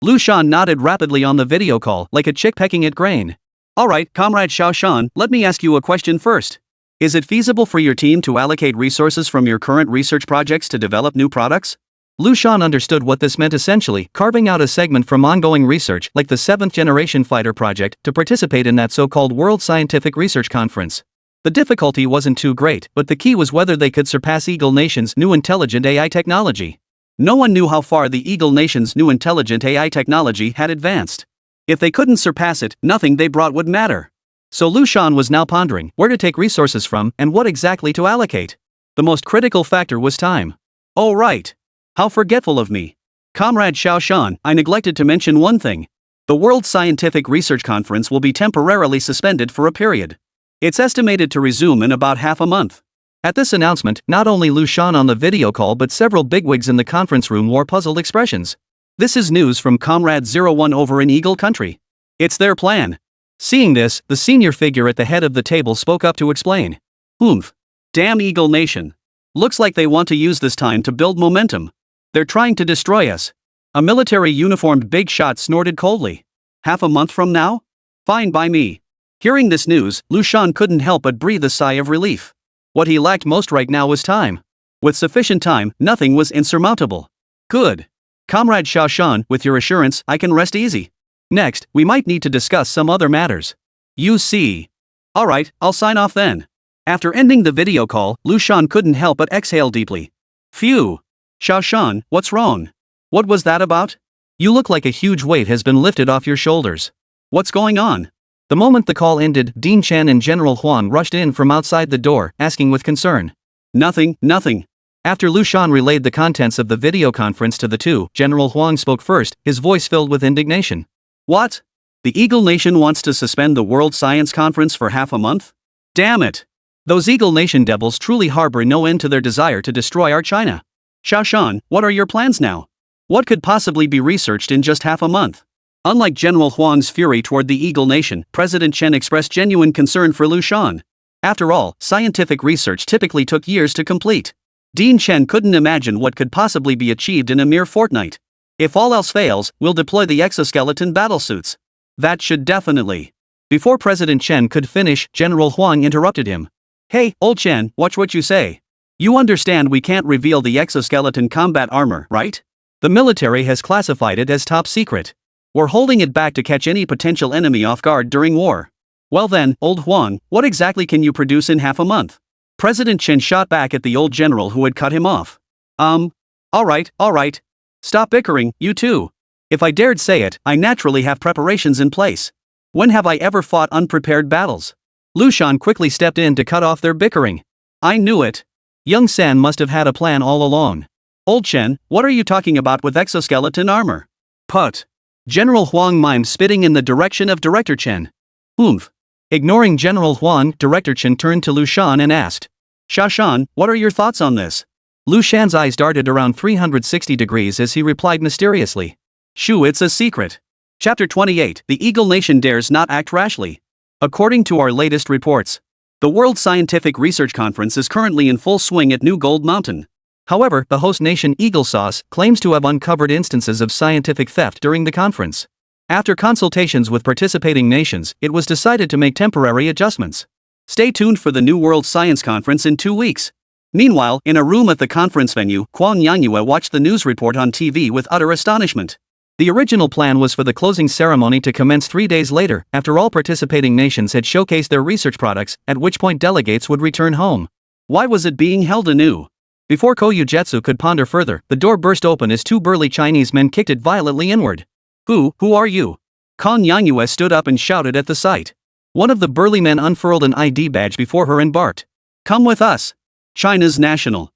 Liu Shan nodded rapidly on the video call, like a chick pecking at grain. "Alright, Comrade Xiao Shan, let me ask you a question first. Is it feasible for your team to allocate resources from your current research projects to develop new products?" Liu Shan understood what this meant, essentially carving out a segment from ongoing research like the 7th Generation Fighter project to participate in that so-called World Scientific Research Conference. The difficulty wasn't too great, but the key was whether they could surpass Eagle Nation's new intelligent AI technology. No one knew how far the Eagle Nation's new intelligent AI technology had advanced. If they couldn't surpass it, nothing they brought would matter. So Liu Shan was now pondering where to take resources from and what exactly to allocate. The most critical factor was time. "Oh right. How forgetful of me. Comrade Xiao Shan, I neglected to mention one thing. The World Scientific Research Conference will be temporarily suspended for a period. It's estimated to resume in about half a month." At this announcement, not only Liu Shan on the video call but several bigwigs in the conference room wore puzzled expressions. This is news from Comrade 01 over in Eagle Country. It's their plan. Seeing this, the senior figure at the head of the table spoke up to explain. Damn Eagle Nation. Looks like they want to use this time to build momentum. They're trying to destroy us." A military uniformed big shot snorted coldly. "Half a month from now? Fine by me." Hearing this news, Liu Shan couldn't help but breathe a sigh of relief. What he lacked most right now was time. With sufficient time, nothing was insurmountable. "Good. Comrade Xiao Shan, with your assurance, I can rest easy. Next, we might need to discuss some other matters. You see. Alright, I'll sign off then." After ending the video call, Liu Shan couldn't help but exhale deeply. Phew. Xiao Shan, what's wrong? What was that about? You look like a huge weight has been lifted off your shoulders. What's going on? The moment the call ended, Dean Chen and General Huang rushed in from outside the door, asking with concern. Nothing. After Liu Shan relayed the contents of the video conference to the two, General Huang spoke first, his voice filled with indignation. What? The Eagle Nation wants to suspend the World Science Conference for half a month? Damn it! Those Eagle Nation devils truly harbor no end to their desire to destroy our China. Xiao Shan, what are your plans now? What could possibly be researched in just half a month? Unlike General Huang's fury toward the Eagle Nation, President Chen expressed genuine concern for Liu Shan. After all, scientific research typically took years to complete. Dean Chen couldn't imagine what could possibly be achieved in a mere fortnight. If all else fails, we'll deploy the exoskeleton battlesuits. That should definitely. Before President Chen could finish, General Huang interrupted him. Hey, old Chen, watch what you say. You understand we can't reveal the exoskeleton combat armor, right? The military has classified it as top secret. We're holding it back to catch any potential enemy off guard during war. Well then, old Huang, what exactly can you produce in half a month? President Chen shot back at the old general who had cut him off. Alright. Stop bickering, you two. If I dared say it, I naturally have preparations in place. When have I ever fought unprepared battles? Liu Shan quickly stepped in to cut off their bickering. I knew it. Young San must have had a plan all along. Old Chen, what are you talking about with exoskeleton armor? Put. General Huang mimed, spitting in the direction of Director Chen. Oomph. Ignoring General Huang, Director Chen turned to Liu Shan and asked. Shan, what are your thoughts on this? Liu Shan's eyes darted around 360 degrees as he replied mysteriously. Shoo, it's a secret. Chapter 28, The Eagle Nation Dares Not Act Rashly. According to our latest reports, the World Scientific Research Conference is currently in full swing at New Gold Mountain. However, the host nation Eagle Sauce claims to have uncovered instances of scientific theft during the conference. After consultations with participating nations, it was decided to make temporary adjustments. Stay tuned for the New World Science Conference in 2 weeks. Meanwhile, in a room at the conference venue, Quan Yangyue watched the news report on TV with utter astonishment. The original plan was for the closing ceremony to commence 3 days later, after all participating nations had showcased their research products, at which point delegates would return home. Why was it being held anew? Before Koyujetsu could ponder further, the door burst open as 2 burly Chinese men kicked it violently inward. Who are you? Quan Yangyue stood up and shouted at the sight. One of the burly men unfurled an ID badge before her and barked. Come with us. China's National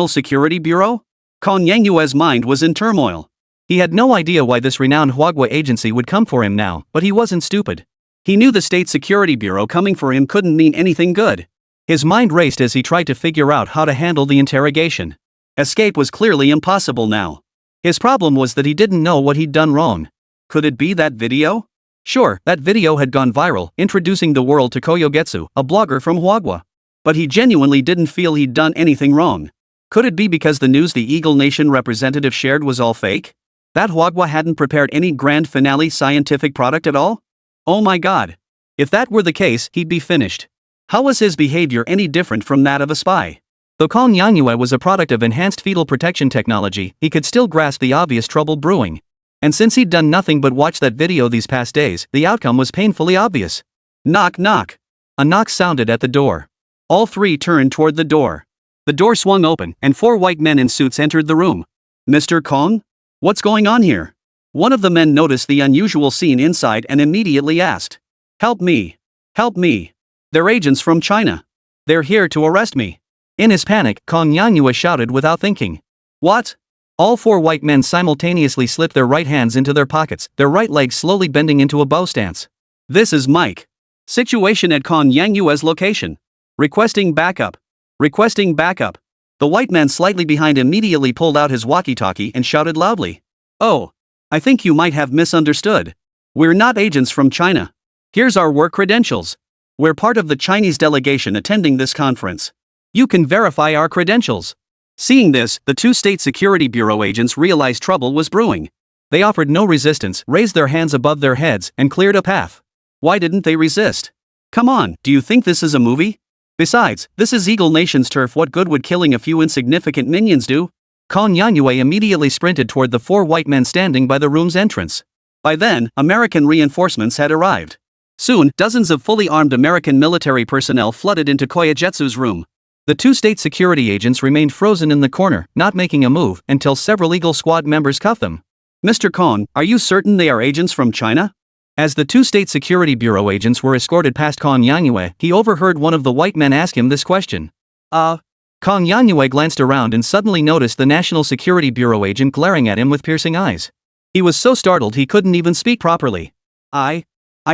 Security Bureau? Quan Yangyue's mind was in turmoil. He had no idea why this renowned Huagua agency would come for him now, but he wasn't stupid. He knew the State Security Bureau coming for him couldn't mean anything good. His mind raced as he tried to figure out how to handle the interrogation. Escape was clearly impossible now. His problem was that he didn't know what he'd done wrong. Could it be that video? Sure, that video had gone viral, introducing the world to Koyogetsu, a blogger from Huagua. But he genuinely didn't feel he'd done anything wrong. Could it be because the news the Eagle Nation representative shared was all fake? That Huagua hadn't prepared any grand finale scientific product at all? Oh my god. If that were the case, he'd be finished. How was his behavior any different from that of a spy? Though Quan Yangyue was a product of enhanced fetal protection technology, he could still grasp the obvious trouble brewing. And since he'd done nothing but watch that video these past days, the outcome was painfully obvious. Knock knock. A knock sounded at the door. All 3 turned toward the door. The door swung open, and 4 white men in suits entered the room. Mr. Kong? What's going on here? One of the men noticed the unusual scene inside and immediately asked. Help me. Help me. They're agents from China. They're here to arrest me. In his panic, Quan Yangyue shouted without thinking. What? All 4 white men simultaneously slipped their right hands into their pockets, their right legs slowly bending into a bow stance. This is Mike. Situation at Quan Yangyue's location. Requesting backup. Requesting backup. The white man slightly behind immediately pulled out his walkie-talkie and shouted loudly. Oh. I think you might have misunderstood. We're not agents from China. Here's our work credentials. We're part of the Chinese delegation attending this conference. You can verify our credentials. Seeing this, the 2 State Security Bureau agents realized trouble was brewing. They offered no resistance, raised their hands above their heads, and cleared a path. Why didn't they resist? Come on, do you think this is a movie? Besides, this is Eagle Nation's turf. What good would killing a few insignificant minions do? Quan Yangyue immediately sprinted toward the 4 white men standing by the room's entrance. By then, American reinforcements had arrived. Soon, dozens of fully armed American military personnel flooded into Koyajetsu's room. The 2 state security agents remained frozen in the corner, not making a move, until several Eagle Squad members cuffed them. Mr. Kong, are you certain they are agents from China? As the 2 State Security Bureau agents were escorted past Quan Yangyue, he overheard one of the white men ask him this question. Quan Yangyue glanced around and suddenly noticed the National Security Bureau agent glaring at him with piercing eyes. He was so startled he couldn't even speak properly. I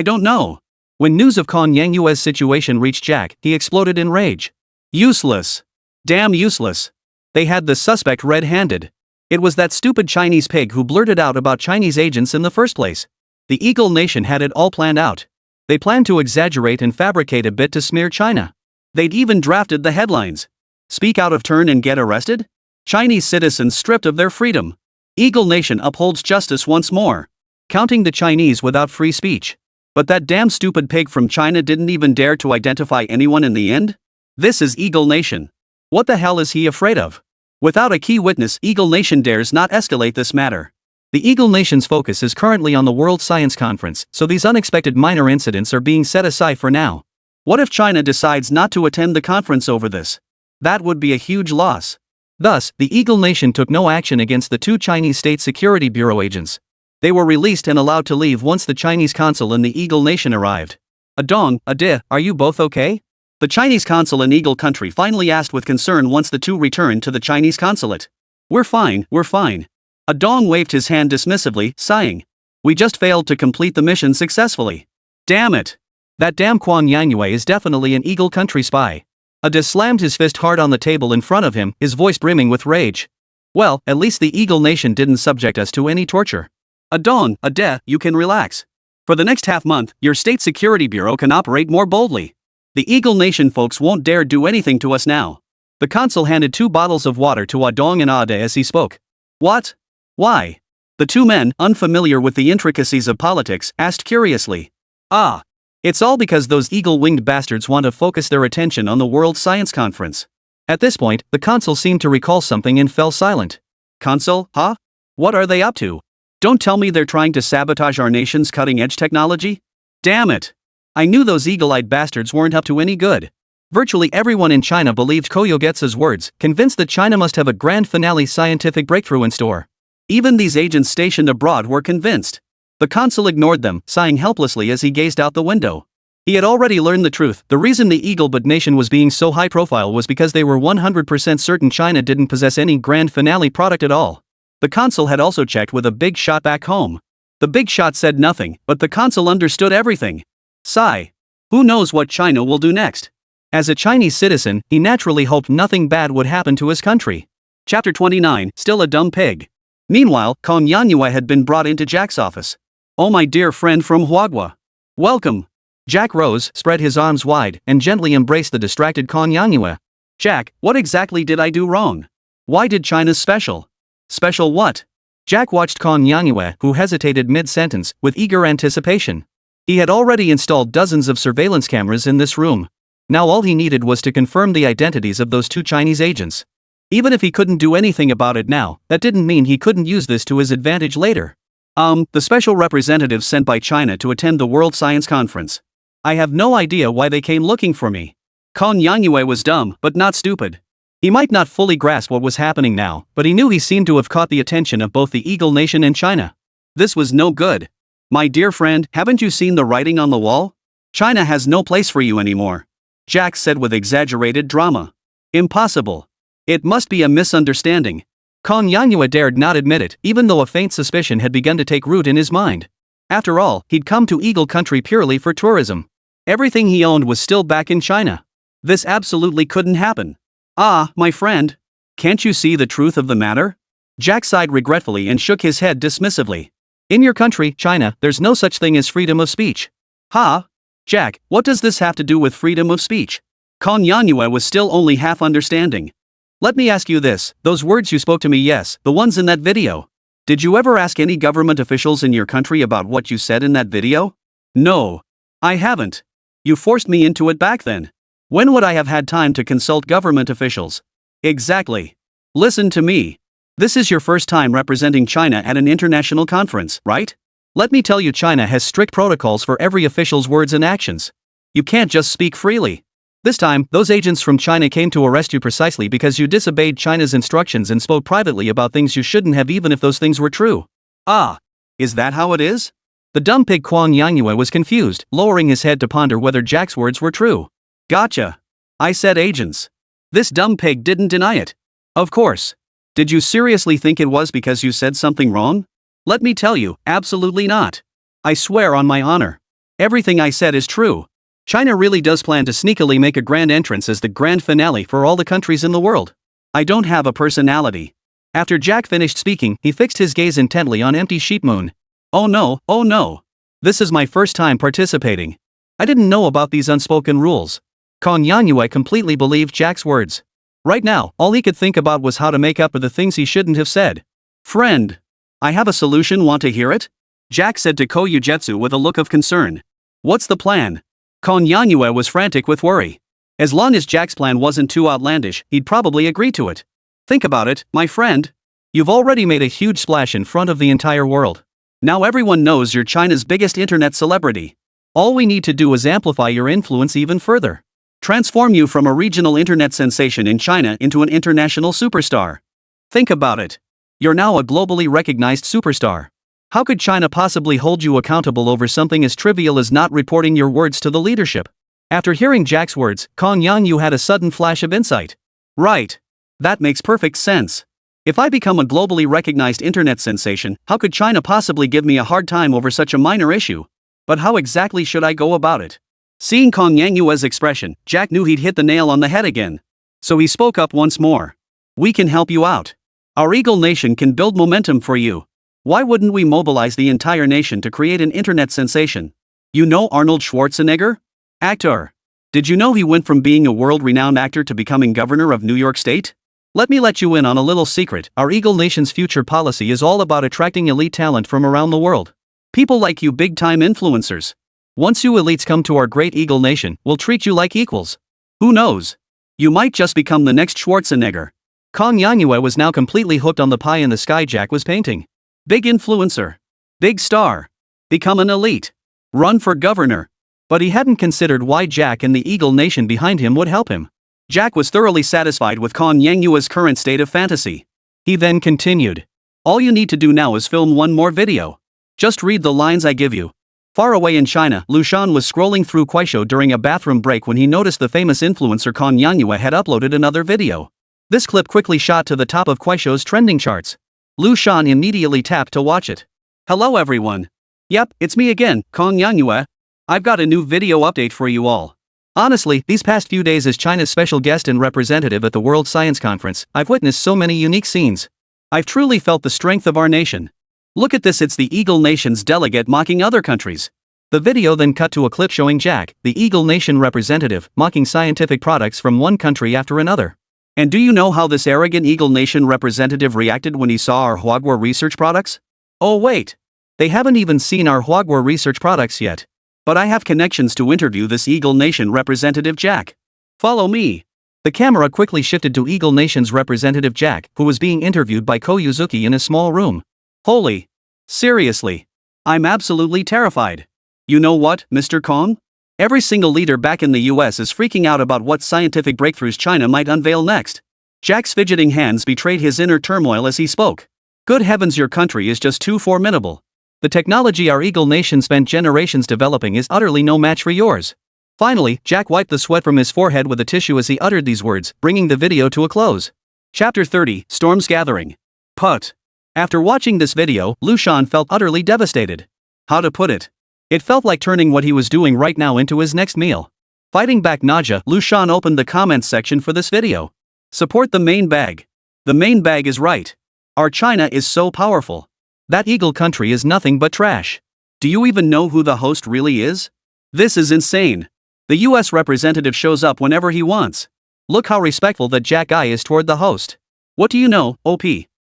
don't know. When news of Quan Yangyue's situation reached Jack, he exploded in rage. Useless. Damn useless. They had the suspect red-handed. It was that stupid Chinese pig who blurted out about Chinese agents in the first place. The Eagle Nation had it all planned out. They planned to exaggerate and fabricate a bit to smear China. They'd even drafted the headlines. Speak out of turn and get arrested? Chinese citizens stripped of their freedom. Eagle Nation upholds justice once more. Counting the Chinese without free speech. But that damn stupid pig from China didn't even dare to identify anyone in the end? This is Eagle Nation. What the hell is he afraid of? Without a key witness, Eagle Nation dares not escalate this matter. The Eagle Nation's focus is currently on the World Science Conference, so these unexpected minor incidents are being set aside for now. What if China decides not to attend the conference over this? That would be a huge loss. Thus, the Eagle Nation took no action against the 2 Chinese State Security Bureau agents. They were released and allowed to leave once the Chinese consul in the Eagle Nation arrived. A dong, a di, are you both okay? The Chinese consul in Eagle Country finally asked with concern once the two returned to the Chinese consulate. We're fine, we're fine. A dong waved his hand dismissively, sighing. We just failed to complete the mission successfully. Damn it. That damn Quan Yanyue is definitely an Eagle Country spy. A di slammed his fist hard on the table in front of him, his voice brimming with rage. Well, at least the Eagle Nation didn't subject us to any torture. A dong, a de, you can relax. For the next half-month, your State Security Bureau can operate more boldly. The Eagle Nation folks won't dare do anything to us now. The consul handed 2 bottles of water to Ah Dong and Ah De as he spoke. What? Why? The two men, unfamiliar with the intricacies of politics, asked curiously. Ah. It's all because those eagle-winged bastards want to focus their attention on the World Science Conference. At this point, the consul seemed to recall something and fell silent. Consul, huh? What are they up to? Don't tell me they're trying to sabotage our nation's cutting-edge technology? Damn it! I knew those eagle-eyed bastards weren't up to any good. Virtually everyone in China believed Koyogetsu's words, convinced that China must have a grand finale scientific breakthrough in store. Even these agents stationed abroad were convinced. The consul ignored them, sighing helplessly as he gazed out the window. He had already learned the truth. The reason the Eagle-Bud nation was being so high-profile was because they were 100% certain China didn't possess any grand finale product at all. The consul had also checked with a big shot back home. The big shot said nothing, but the consul understood everything. Sigh. Who knows what China will do next? As a Chinese citizen, he naturally hoped nothing bad would happen to his country. Chapter 29, Still a Dumb Pig. Meanwhile, Kong Yanyue had been brought into Jack's office. Oh, my dear friend from Huagua. Welcome. Jack rose, spread his arms wide, and gently embraced the distracted Kong Yanyue. Jack, what exactly did I do wrong? Why did China's special? Special what? Jack watched Kong Yanyue, who hesitated mid-sentence, with eager anticipation. He had already installed dozens of surveillance cameras in this room. Now all he needed was to confirm the identities of those 2 Chinese agents. Even if he couldn't do anything about it now, that didn't mean he couldn't use this to his advantage later. The special representatives sent by China to attend the World Science Conference. I have no idea why they came looking for me. Kong Yanyue was dumb, but not stupid. He might not fully grasp what was happening now, but he knew he seemed to have caught the attention of both the Eagle Nation and China. This was no good. My dear friend, haven't you seen the writing on the wall? China has no place for you anymore. Jack said with exaggerated drama. Impossible. It must be a misunderstanding. Kong Yanyue dared not admit it, even though a faint suspicion had begun to take root in his mind. After all, he'd come to Eagle Country purely for tourism. Everything he owned was still back in China. This absolutely couldn't happen. Ah, my friend. Can't you see the truth of the matter? Jack sighed regretfully and shook his head dismissively. In your country, China, there's no such thing as freedom of speech. Ha? Jack, what does this have to do with freedom of speech? Kong Yanyue was still only half understanding. Let me ask you this, those words you spoke to me, yes, the ones in that video. Did you ever ask any government officials in your country about what you said in that video? No. I haven't. You forced me into it back then. When would I have had time to consult government officials? Exactly. Listen to me. This is your first time representing China at an international conference, right? Let me tell you, China has strict protocols for every official's words and actions. You can't just speak freely. This time, those agents from China came to arrest you precisely because you disobeyed China's instructions and spoke privately about things you shouldn't have, even if those things were true. Ah. Is that how it is? The dumb pig Kong Yanyue was confused, lowering his head to ponder whether Jack's words were true. Gotcha. I said agents. This dumb pig didn't deny it. Of course. Did you seriously think it was because you said something wrong? Let me tell you, absolutely not. I swear on my honor. Everything I said is true. China really does plan to sneakily make a grand entrance as the grand finale for all the countries in the world. I don't have a personality. After Jack finished speaking, he fixed his gaze intently on empty sheet moon. Oh no, oh no. This is my first time participating. I didn't know about these unspoken rules. Kong Yanyue completely believed Jack's words. Right now, all he could think about was how to make up for the things he shouldn't have said. Friend. I have a solution, want to hear it? Jack said to Koyujetsu with a look of concern. What's the plan? Kong Yanyue was frantic with worry. As long as Jack's plan wasn't too outlandish, he'd probably agree to it. Think about it, my friend. You've already made a huge splash in front of the entire world. Now everyone knows you're China's biggest internet celebrity. All we need to do is amplify your influence even further. Transform you from a regional internet sensation in China into an international superstar. Think about it. You're now a globally recognized superstar. How could China possibly hold you accountable over something as trivial as not reporting your words to the leadership? After hearing Jack's words, Kong Yangyu had a sudden flash of insight. Right. That makes perfect sense. If I become a globally recognized internet sensation, how could China possibly give me a hard time over such a minor issue? But how exactly should I go about it? Seeing Kong Yangyue's expression, Jack knew he'd hit the nail on the head again. So he spoke up once more. We can help you out. Our Eagle Nation can build momentum for you. Why wouldn't we mobilize the entire nation to create an internet sensation? You know Arnold Schwarzenegger? Actor. Did you know he went from being a world-renowned actor to becoming governor of New York State? Let me let you in on a little secret. Our Eagle Nation's future policy is all about attracting elite talent from around the world. People like you big-time influencers. Once you elites come to our great Eagle Nation, we'll treat you like equals. Who knows? You might just become the next Schwarzenegger. Kong Yangyue was now completely hooked on the pie in the sky Jack was painting. Big influencer. Big star. Become an elite. Run for governor. But he hadn't considered why Jack and the Eagle Nation behind him would help him. Jack was thoroughly satisfied with Kong Yangyue's current state of fantasy. He then continued. All you need to do now is film one more video. Just read the lines I give you. Far away in China, Liu Shan was scrolling through Kuaishou during a bathroom break when he noticed the famous influencer Kong Yangyue had uploaded another video. This clip quickly shot to the top of Kuaishou's trending charts. Liu Shan immediately tapped to watch it. Hello everyone. Yep, it's me again, Kong Yangyue. I've got a new video update for you all. Honestly, these past few days as China's special guest and representative at the World Science Conference, I've witnessed so many unique scenes. I've truly felt the strength of our nation. Look at this, it's the Eagle Nation's delegate mocking other countries. The video then cut to a clip showing Jack, the Eagle Nation representative, mocking scientific products from one country after another. And do you know how this arrogant Eagle Nation representative reacted when he saw our Huagua research products? Oh wait. They haven't even seen our Huagua research products yet. But I have connections to interview this Eagle Nation representative Jack. Follow me. The camera quickly shifted to Eagle Nation's representative Jack, who was being interviewed by Ko Yuzuki in a small room. Holy. Seriously. I'm absolutely terrified. You know what, Mr. Kong? Every single leader back in the US is freaking out about what scientific breakthroughs China might unveil next. Jack's fidgeting hands betrayed his inner turmoil as he spoke. Good heavens, your country is just too formidable. The technology our Eagle Nation spent generations developing is utterly no match for yours. Finally, Jack wiped the sweat from his forehead with a tissue as he uttered these words, bringing the video to a close. Chapter 30, Storms Gathering. Put. After watching this video, Liu Shan felt utterly devastated. How to put it? It felt like turning what he was doing right now into his next meal. Fighting back nausea, Liu Shan opened the comments section for this video. Support the main bag. The main bag is right. Our China is so powerful. That Eagle country is nothing but trash. Do you even know who the host really is? This is insane. The US representative shows up whenever he wants. Look how respectful that Jack guy is toward the host. What do you know, OP?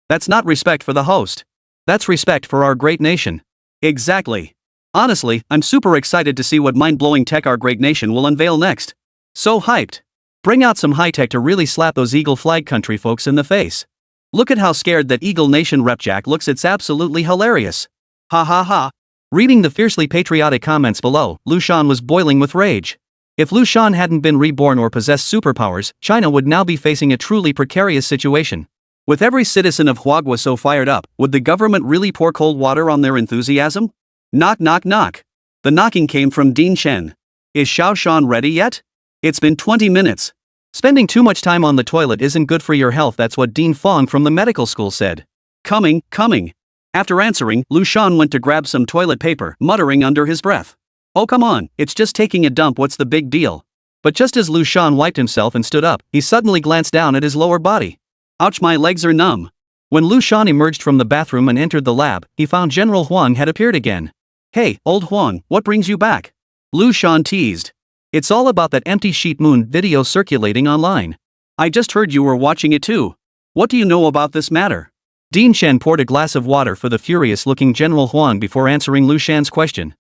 That's not respect for the host. That's respect for our great nation. Exactly. Honestly, I'm super excited to see what mind-blowing tech our great nation will unveil next. So hyped. Bring out some high-tech to really slap those Eagle flag country folks in the face. Look at how scared that Eagle Nation rep Jack looks, it's absolutely hilarious. Ha ha ha. Reading the fiercely patriotic comments below, Liu Shan was boiling with rage. If Liu Shan hadn't been reborn or possessed superpowers, China would now be facing a truly precarious situation. With every citizen of Huagua so fired up, would the government really pour cold water on their enthusiasm? Knock knock knock. The knocking came from Dean Shen. Is Xiao Shan ready yet? It's been 20 minutes. Spending too much time on the toilet isn't good for your health, that's what Dean Fong from the medical school said. Coming. After answering, Liu Shan went to grab some toilet paper, muttering under his breath. Oh come on, it's just taking a dump, what's the big deal? But just as Liu Shan wiped himself and stood up, he suddenly glanced down at his lower body. Ouch, my legs are numb. When Liu Shan emerged from the bathroom and entered the lab, he found General Huang had appeared again. Hey, old Huang, what brings you back? Liu Shan teased. It's all about that empty sheet moon video circulating online. I just heard you were watching it too. What do you know about this matter? Dean Shen poured a glass of water for the furious-looking General Huang before answering Liu Shan's question.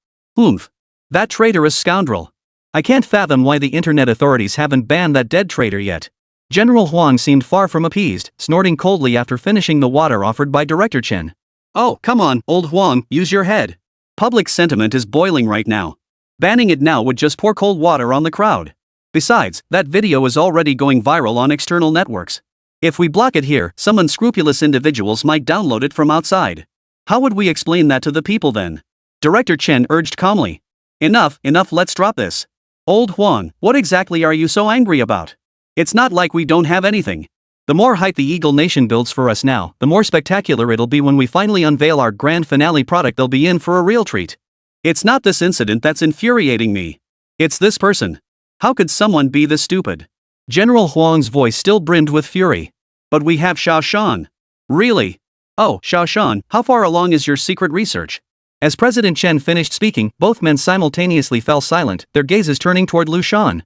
That traitorous scoundrel. I can't fathom why the internet authorities haven't banned that dead traitor yet. General Huang seemed far from appeased, snorting coldly after finishing the water offered by Director Chen. Oh, come on, old Huang, use your head. Public sentiment is boiling right now. Banning it now would just pour cold water on the crowd. Besides, that video is already going viral on external networks. If we block it here, some unscrupulous individuals might download it from outside. How would we explain that to the people then? Director Chen urged calmly. Enough, let's drop this. Old Huang, what exactly are you so angry about? It's not like we don't have anything. The more hype the Eagle Nation builds for us now, the more spectacular it'll be when we finally unveil our grand finale product. They'll be in for a real treat. It's not this incident that's infuriating me. It's this person. How could someone be this stupid? General Huang's voice still brimmed with fury. But we have Xiao Shan. Really? Oh, Xiao Shan, how far along is your secret research? As President Chen finished speaking, both men simultaneously fell silent, their gazes turning toward Liu Shan.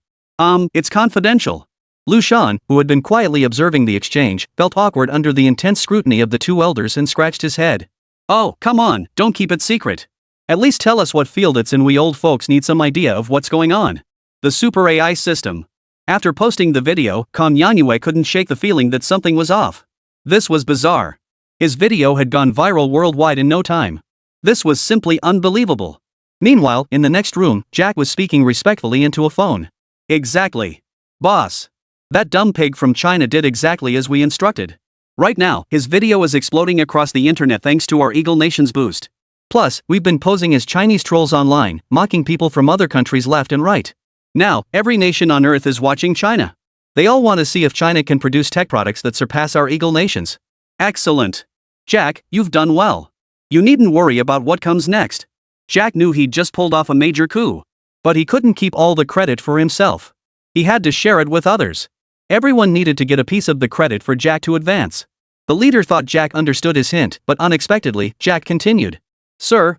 It's confidential. Liu Shan, who had been quietly observing the exchange, felt awkward under the intense scrutiny of the two elders and scratched his head. Oh, come on, don't keep it secret. At least tell us what field it's in. We old folks need some idea of what's going on. The super AI system. After posting the video, Kong Yanyue couldn't shake the feeling that something was off. This was bizarre. His video had gone viral worldwide in no time. This was simply unbelievable. Meanwhile, in the next room, Jack was speaking respectfully into a phone. Exactly. Boss. That dumb pig from China did exactly as we instructed. Right now, his video is exploding across the internet thanks to our Eagle Nation's boost. Plus, we've been posing as Chinese trolls online, mocking people from other countries left and right. Now, every nation on Earth is watching China. They all want to see if China can produce tech products that surpass our Eagle Nations. Excellent. Jack, you've done well. You needn't worry about what comes next. Jack knew he'd just pulled off a major coup. But he couldn't keep all the credit for himself. He had to share it with others. Everyone needed to get a piece of the credit for Jack to advance. The leader thought Jack understood his hint, but unexpectedly, Jack continued. Sir,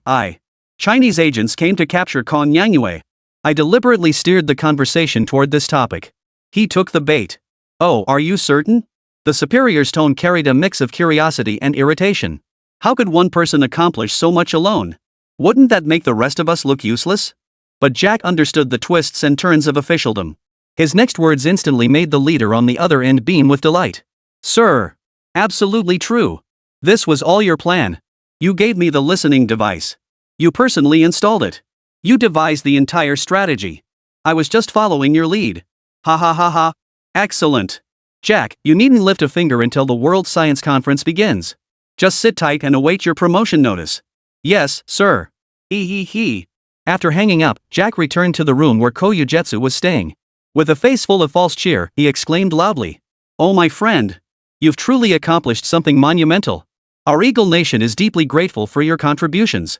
Chinese agents came to capture Kong Yanyue. I deliberately steered the conversation toward this topic. He took the bait. Oh, are you certain? The superior's tone carried a mix of curiosity and irritation. How could one person accomplish so much alone? Wouldn't that make the rest of us look useless? But Jack understood the twists and turns of officialdom. His next words instantly made the leader on the other end beam with delight. Sir. Absolutely true. This was all your plan. You gave me the listening device. You personally installed it. You devised the entire strategy. I was just following your lead. Ha ha ha ha. Excellent. Jack, you needn't lift a finger until the World Science Conference begins. Just sit tight and await your promotion notice. Yes, sir. He. After hanging up, Jack returned to the room where Koyugetsu was staying. With a face full of false cheer, he exclaimed loudly. Oh my friend. You've truly accomplished something monumental. Our Eagle Nation is deeply grateful for your contributions.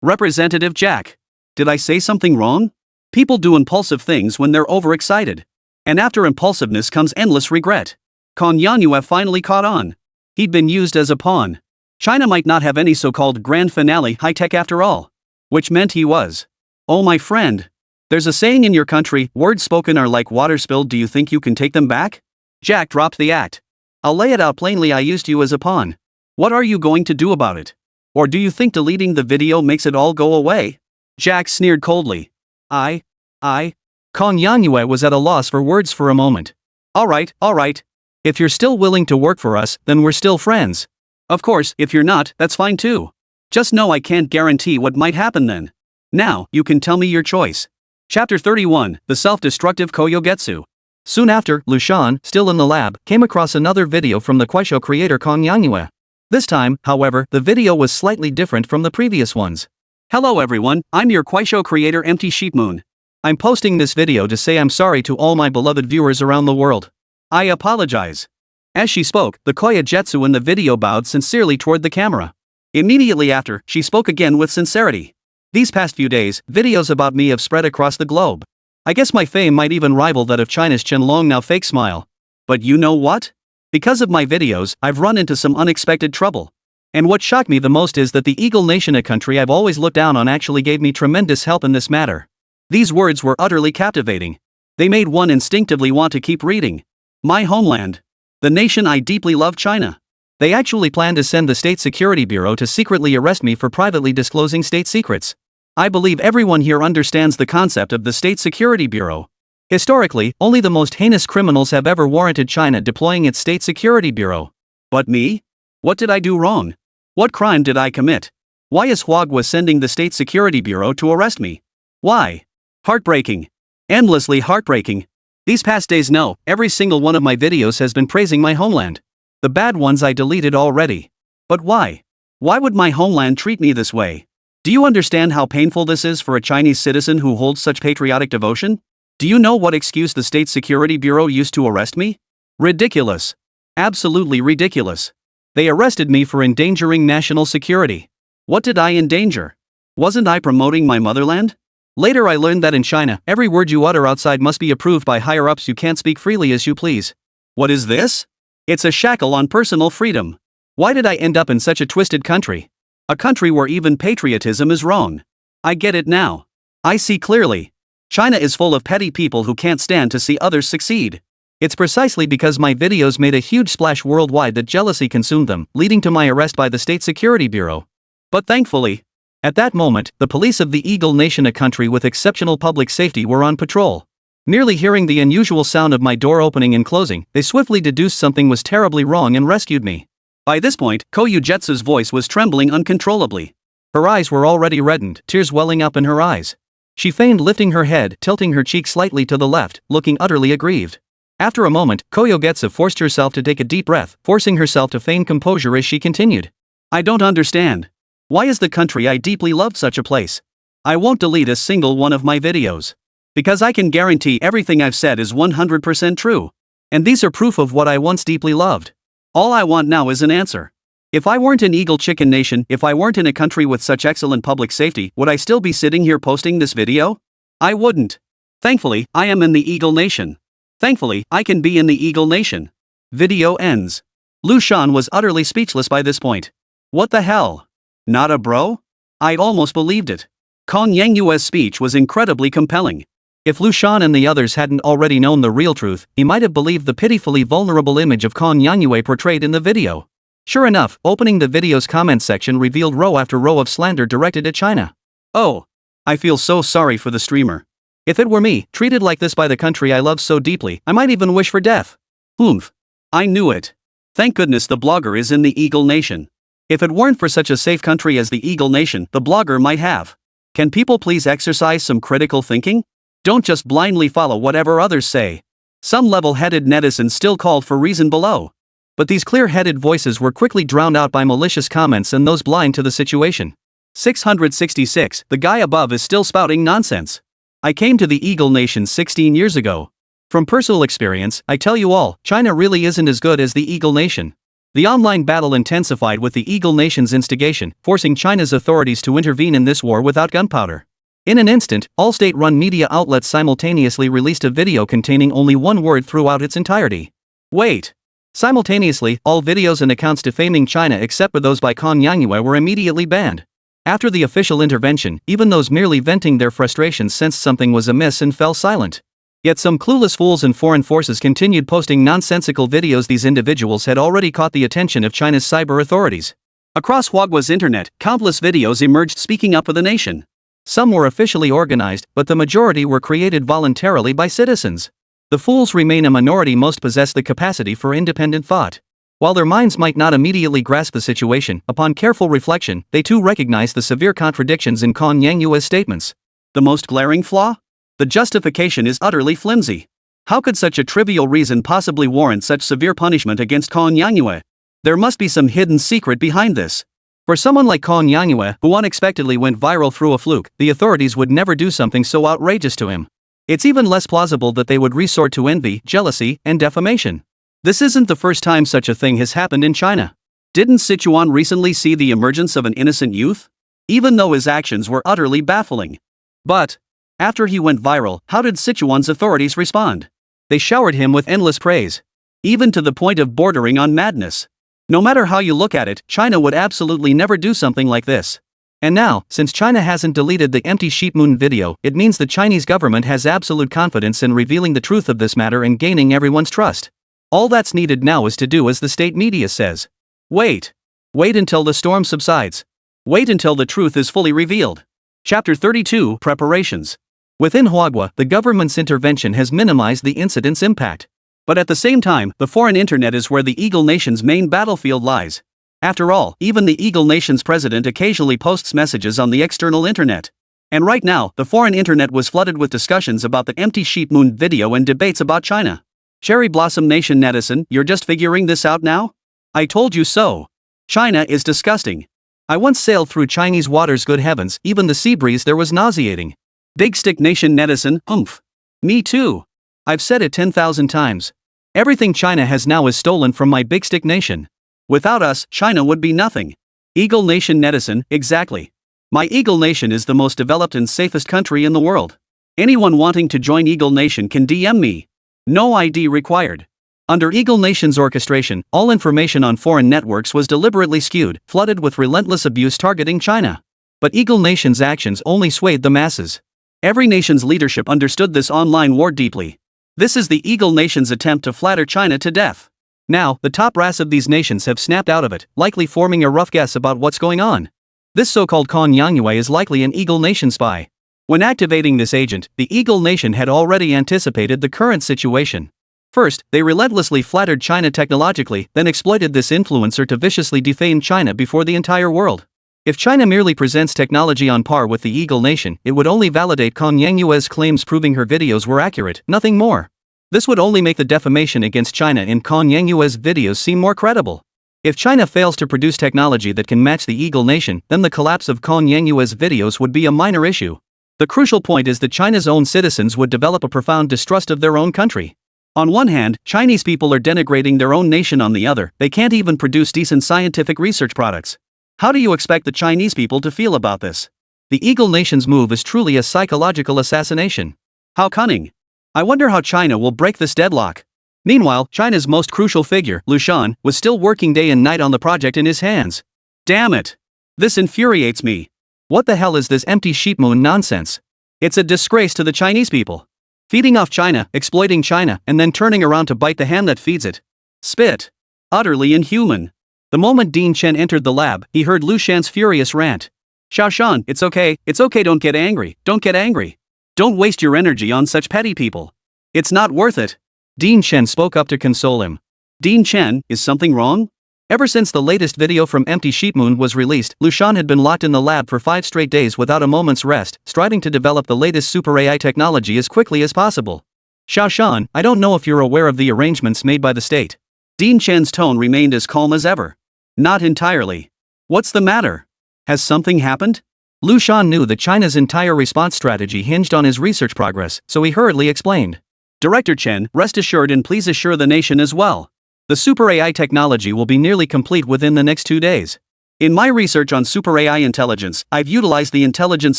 Representative Jack. Did I say something wrong? People do impulsive things when they're overexcited. And after impulsiveness comes endless regret. Kong Yanyue finally caught on. He'd been used as a pawn. China might not have any so-called grand finale high-tech after all. Which meant he was. Oh my friend. There's a saying in your country, words spoken are like water spilled. Do you think you can take them back? Jack dropped the act. I'll lay it out plainly, I used you as a pawn. What are you going to do about it? Or do you think deleting the video makes it all go away? Jack sneered coldly. Kong Yanyue was at a loss for words for a moment. Alright. If you're still willing to work for us, then we're still friends. Of course, if you're not, that's fine too. Just know I can't guarantee what might happen then. Now, you can tell me your choice. Chapter 31, The Self-Destructive Koyogetsu. Soon after, Liu Shan, still in the lab, came across another video from the Kuaishou creator Kong Yanyue. This time, however, the video was slightly different from the previous ones. Hello everyone, I'm your Kuaishou creator Empty Sheepmoon. I'm posting this video to say I'm sorry to all my beloved viewers around the world. I apologize. As she spoke, the Koyogetsu in the video bowed sincerely toward the camera. Immediately after, she spoke again with sincerity. These past few days, videos about me have spread across the globe. I guess my fame might even rival that of China's Chen Long now fake smile. But you know what? Because of my videos, I've run into some unexpected trouble. And what shocked me the most is that the Eagle Nation, a country I've always looked down on, actually gave me tremendous help in this matter. These words were utterly captivating. They made one instinctively want to keep reading. My homeland. The nation I deeply love, China. They actually plan to send the State Security Bureau to secretly arrest me for privately disclosing state secrets. I believe everyone here understands the concept of the State Security Bureau. Historically, only the most heinous criminals have ever warranted China deploying its State Security Bureau. But me? What did I do wrong? What crime did I commit? Why is Huagua sending the State Security Bureau to arrest me? Why? Heartbreaking. Endlessly heartbreaking. These past days, no, every single one of my videos has been praising my homeland. The bad ones I deleted already. But why? Why would my homeland treat me this way? Do you understand how painful this is for a Chinese citizen who holds such patriotic devotion? Do you know what excuse the State Security Bureau used to arrest me? Ridiculous. Absolutely ridiculous. They arrested me for endangering national security. What did I endanger? Wasn't I promoting my motherland? Later I learned that in China, every word you utter outside must be approved by higher-ups. You can't speak freely as you please. What is this? It's a shackle on personal freedom. Why did I end up in such a twisted country? A country where even patriotism is wrong. I get it now. I see clearly. China is full of petty people who can't stand to see others succeed. It's precisely because my videos made a huge splash worldwide that jealousy consumed them, leading to my arrest by the State Security Bureau. But thankfully, at that moment, the police of the Eagle Nation, a country with exceptional public safety, were on patrol. Merely hearing the unusual sound of my door opening and closing, they swiftly deduced something was terribly wrong and rescued me. By this point, Koyu Jetsu's voice was trembling uncontrollably. Her eyes were already reddened, tears welling up in her eyes. She feigned lifting her head, tilting her cheek slightly to the left, looking utterly aggrieved. After a moment, Koyu Getsu forced herself to take a deep breath, forcing herself to feign composure as she continued. I don't understand. Why is the country I deeply loved such a place? I won't delete a single one of my videos. Because I can guarantee everything I've said is 100% true. And these are proof of what I once deeply loved. All I want now is an answer. If I weren't in Eagle Chicken Nation, if I weren't in a country with such excellent public safety, would I still be sitting here posting this video? I wouldn't. Thankfully, I am in the Eagle Nation. Thankfully, I can be in the Eagle Nation. Video ends. Liu Shan was utterly speechless by this point. What the hell? Not a bro? I'd almost believed it. Kong Yangyue's speech was incredibly compelling. If Liu Shan and the others hadn't already known the real truth, he might have believed the pitifully vulnerable image of Kong Yangyue portrayed in the video. Sure enough, opening the video's comment section revealed row after row of slander directed at China. Oh. I feel so sorry for the streamer. If it were me, treated like this by the country I love so deeply, I might even wish for death. Oomph. I knew it. Thank goodness the blogger is in the Eagle Nation. If it weren't for such a safe country as the Eagle Nation, the blogger might have. Can people please exercise some critical thinking? Don't just blindly follow whatever others say. Some level-headed netizens still called for reason below. But these clear-headed voices were quickly drowned out by malicious comments and those blind to the situation. 666, the guy above is still spouting nonsense. I came to the Eagle Nation 16 years ago. From personal experience, I tell you all, China really isn't as good as the Eagle Nation. The online battle intensified with the Eagle Nation's instigation, forcing China's authorities to intervene in this war without gunpowder. In an instant, all state-run media outlets simultaneously released a video containing only one word throughout its entirety. Wait. Simultaneously, all videos and accounts defaming China except for those by Kong Yangyue were immediately banned. After the official intervention, even those merely venting their frustrations sensed something was amiss and fell silent. Yet some clueless fools and foreign forces continued posting nonsensical videos. These individuals had already caught the attention of China's cyber authorities. Across Huagua's internet, countless videos emerged speaking up for the nation. Some were officially organized, but the majority were created voluntarily by citizens. The fools remain a minority. Most possess the capacity for independent thought. While their minds might not immediately grasp the situation, upon careful reflection, they too recognize the severe contradictions in Kong Yangyue's statements. The most glaring flaw? The justification is utterly flimsy. How could such a trivial reason possibly warrant such severe punishment against Kong Yangyue? There must be some hidden secret behind this. For someone like Kong Yangyue, who unexpectedly went viral through a fluke, the authorities would never do something so outrageous to him. It's even less plausible that they would resort to envy, jealousy, and defamation. This isn't the first time such a thing has happened in China. Didn't Sichuan recently see the emergence of an innocent youth? Even though his actions were utterly baffling. But, after he went viral, how did Sichuan's authorities respond? They showered him with endless praise. Even to the point of bordering on madness. No matter how you look at it, China would absolutely never do something like this. And now, since China hasn't deleted the empty sheep moon video, it means the Chinese government has absolute confidence in revealing the truth of this matter and gaining everyone's trust. All that's needed now is to do as the state media says. Wait. Wait until the storm subsides. Wait until the truth is fully revealed. Chapter 32, Preparations. Within Huagua, the government's intervention has minimized the incident's impact. But at the same time, the foreign internet is where the Eagle Nation's main battlefield lies. After all, even the Eagle Nation's president occasionally posts messages on the external internet. And right now, the foreign internet was flooded with discussions about the empty sheep moon video and debates about China. Cherry Blossom Nation netizen, you're just figuring this out now? I told you so. China is disgusting. I once sailed through Chinese waters, good heavens, even the sea breeze there was nauseating. Big Stick Nation netizen, oomph. Me too. I've said it 10,000 times. Everything China has now is stolen from my Big Stick Nation. Without us, China would be nothing. Eagle Nation netizen, exactly. My Eagle Nation is the most developed and safest country in the world. Anyone wanting to join Eagle Nation can DM me. No ID required. Under Eagle Nation's orchestration, all information on foreign networks was deliberately skewed, flooded with relentless abuse targeting China. But Eagle Nation's actions only swayed the masses. Every nation's leadership understood this online war deeply. This is the Eagle Nation's attempt to flatter China to death. Now, the top brass of these nations have snapped out of it, likely forming a rough guess about what's going on. This so-called Kong Yangyue is likely an Eagle Nation spy. When activating this agent, the Eagle Nation had already anticipated the current situation. First, they relentlessly flattered China technologically, then exploited this influencer to viciously defame China before the entire world. If China merely presents technology on par with the Eagle Nation, it would only validate Kong Yangyue's claims proving her videos were accurate, nothing more. This would only make the defamation against China in Kong Yangyue's videos seem more credible. If China fails to produce technology that can match the Eagle Nation, then the collapse of Kong Yangyue's videos would be a minor issue. The crucial point is that China's own citizens would develop a profound distrust of their own country. On one hand, Chinese people are denigrating their own nation, on the other, they can't even produce decent scientific research products. How do you expect the Chinese people to feel about this? The Eagle Nation's move is truly a psychological assassination. How cunning. I wonder how China will break this deadlock. Meanwhile, China's most crucial figure, Liu Shan, was still working day and night on the project in his hands. Damn it. This infuriates me. What the hell is this empty sheepmoon nonsense? It's a disgrace to the Chinese people. Feeding off China, exploiting China, and then turning around to bite the hand that feeds it. Spit. Utterly inhuman. The moment Dean Chen entered the lab, he heard Liu Shan's furious rant. Shan, it's okay, don't get angry, don't get angry. Don't waste your energy on such petty people. It's not worth it. Dean Chen spoke up to console him. Dean Chen, is something wrong? Ever since the latest video from Empty Sheepmoon was released, Liu Shan had been locked in the lab for 5 straight days without a moment's rest, striving to develop the latest super AI technology as quickly as possible. Shan, I don't know if you're aware of the arrangements made by the state. Dean Chen's tone remained as calm as ever. Not entirely. What's the matter? Has something happened? Liu Shan knew that China's entire response strategy hinged on his research progress, so he hurriedly explained. Director Chen, rest assured and please assure the nation as well. The super AI technology will be nearly complete within the next 2 days. In my research on super AI intelligence, I've utilized the intelligence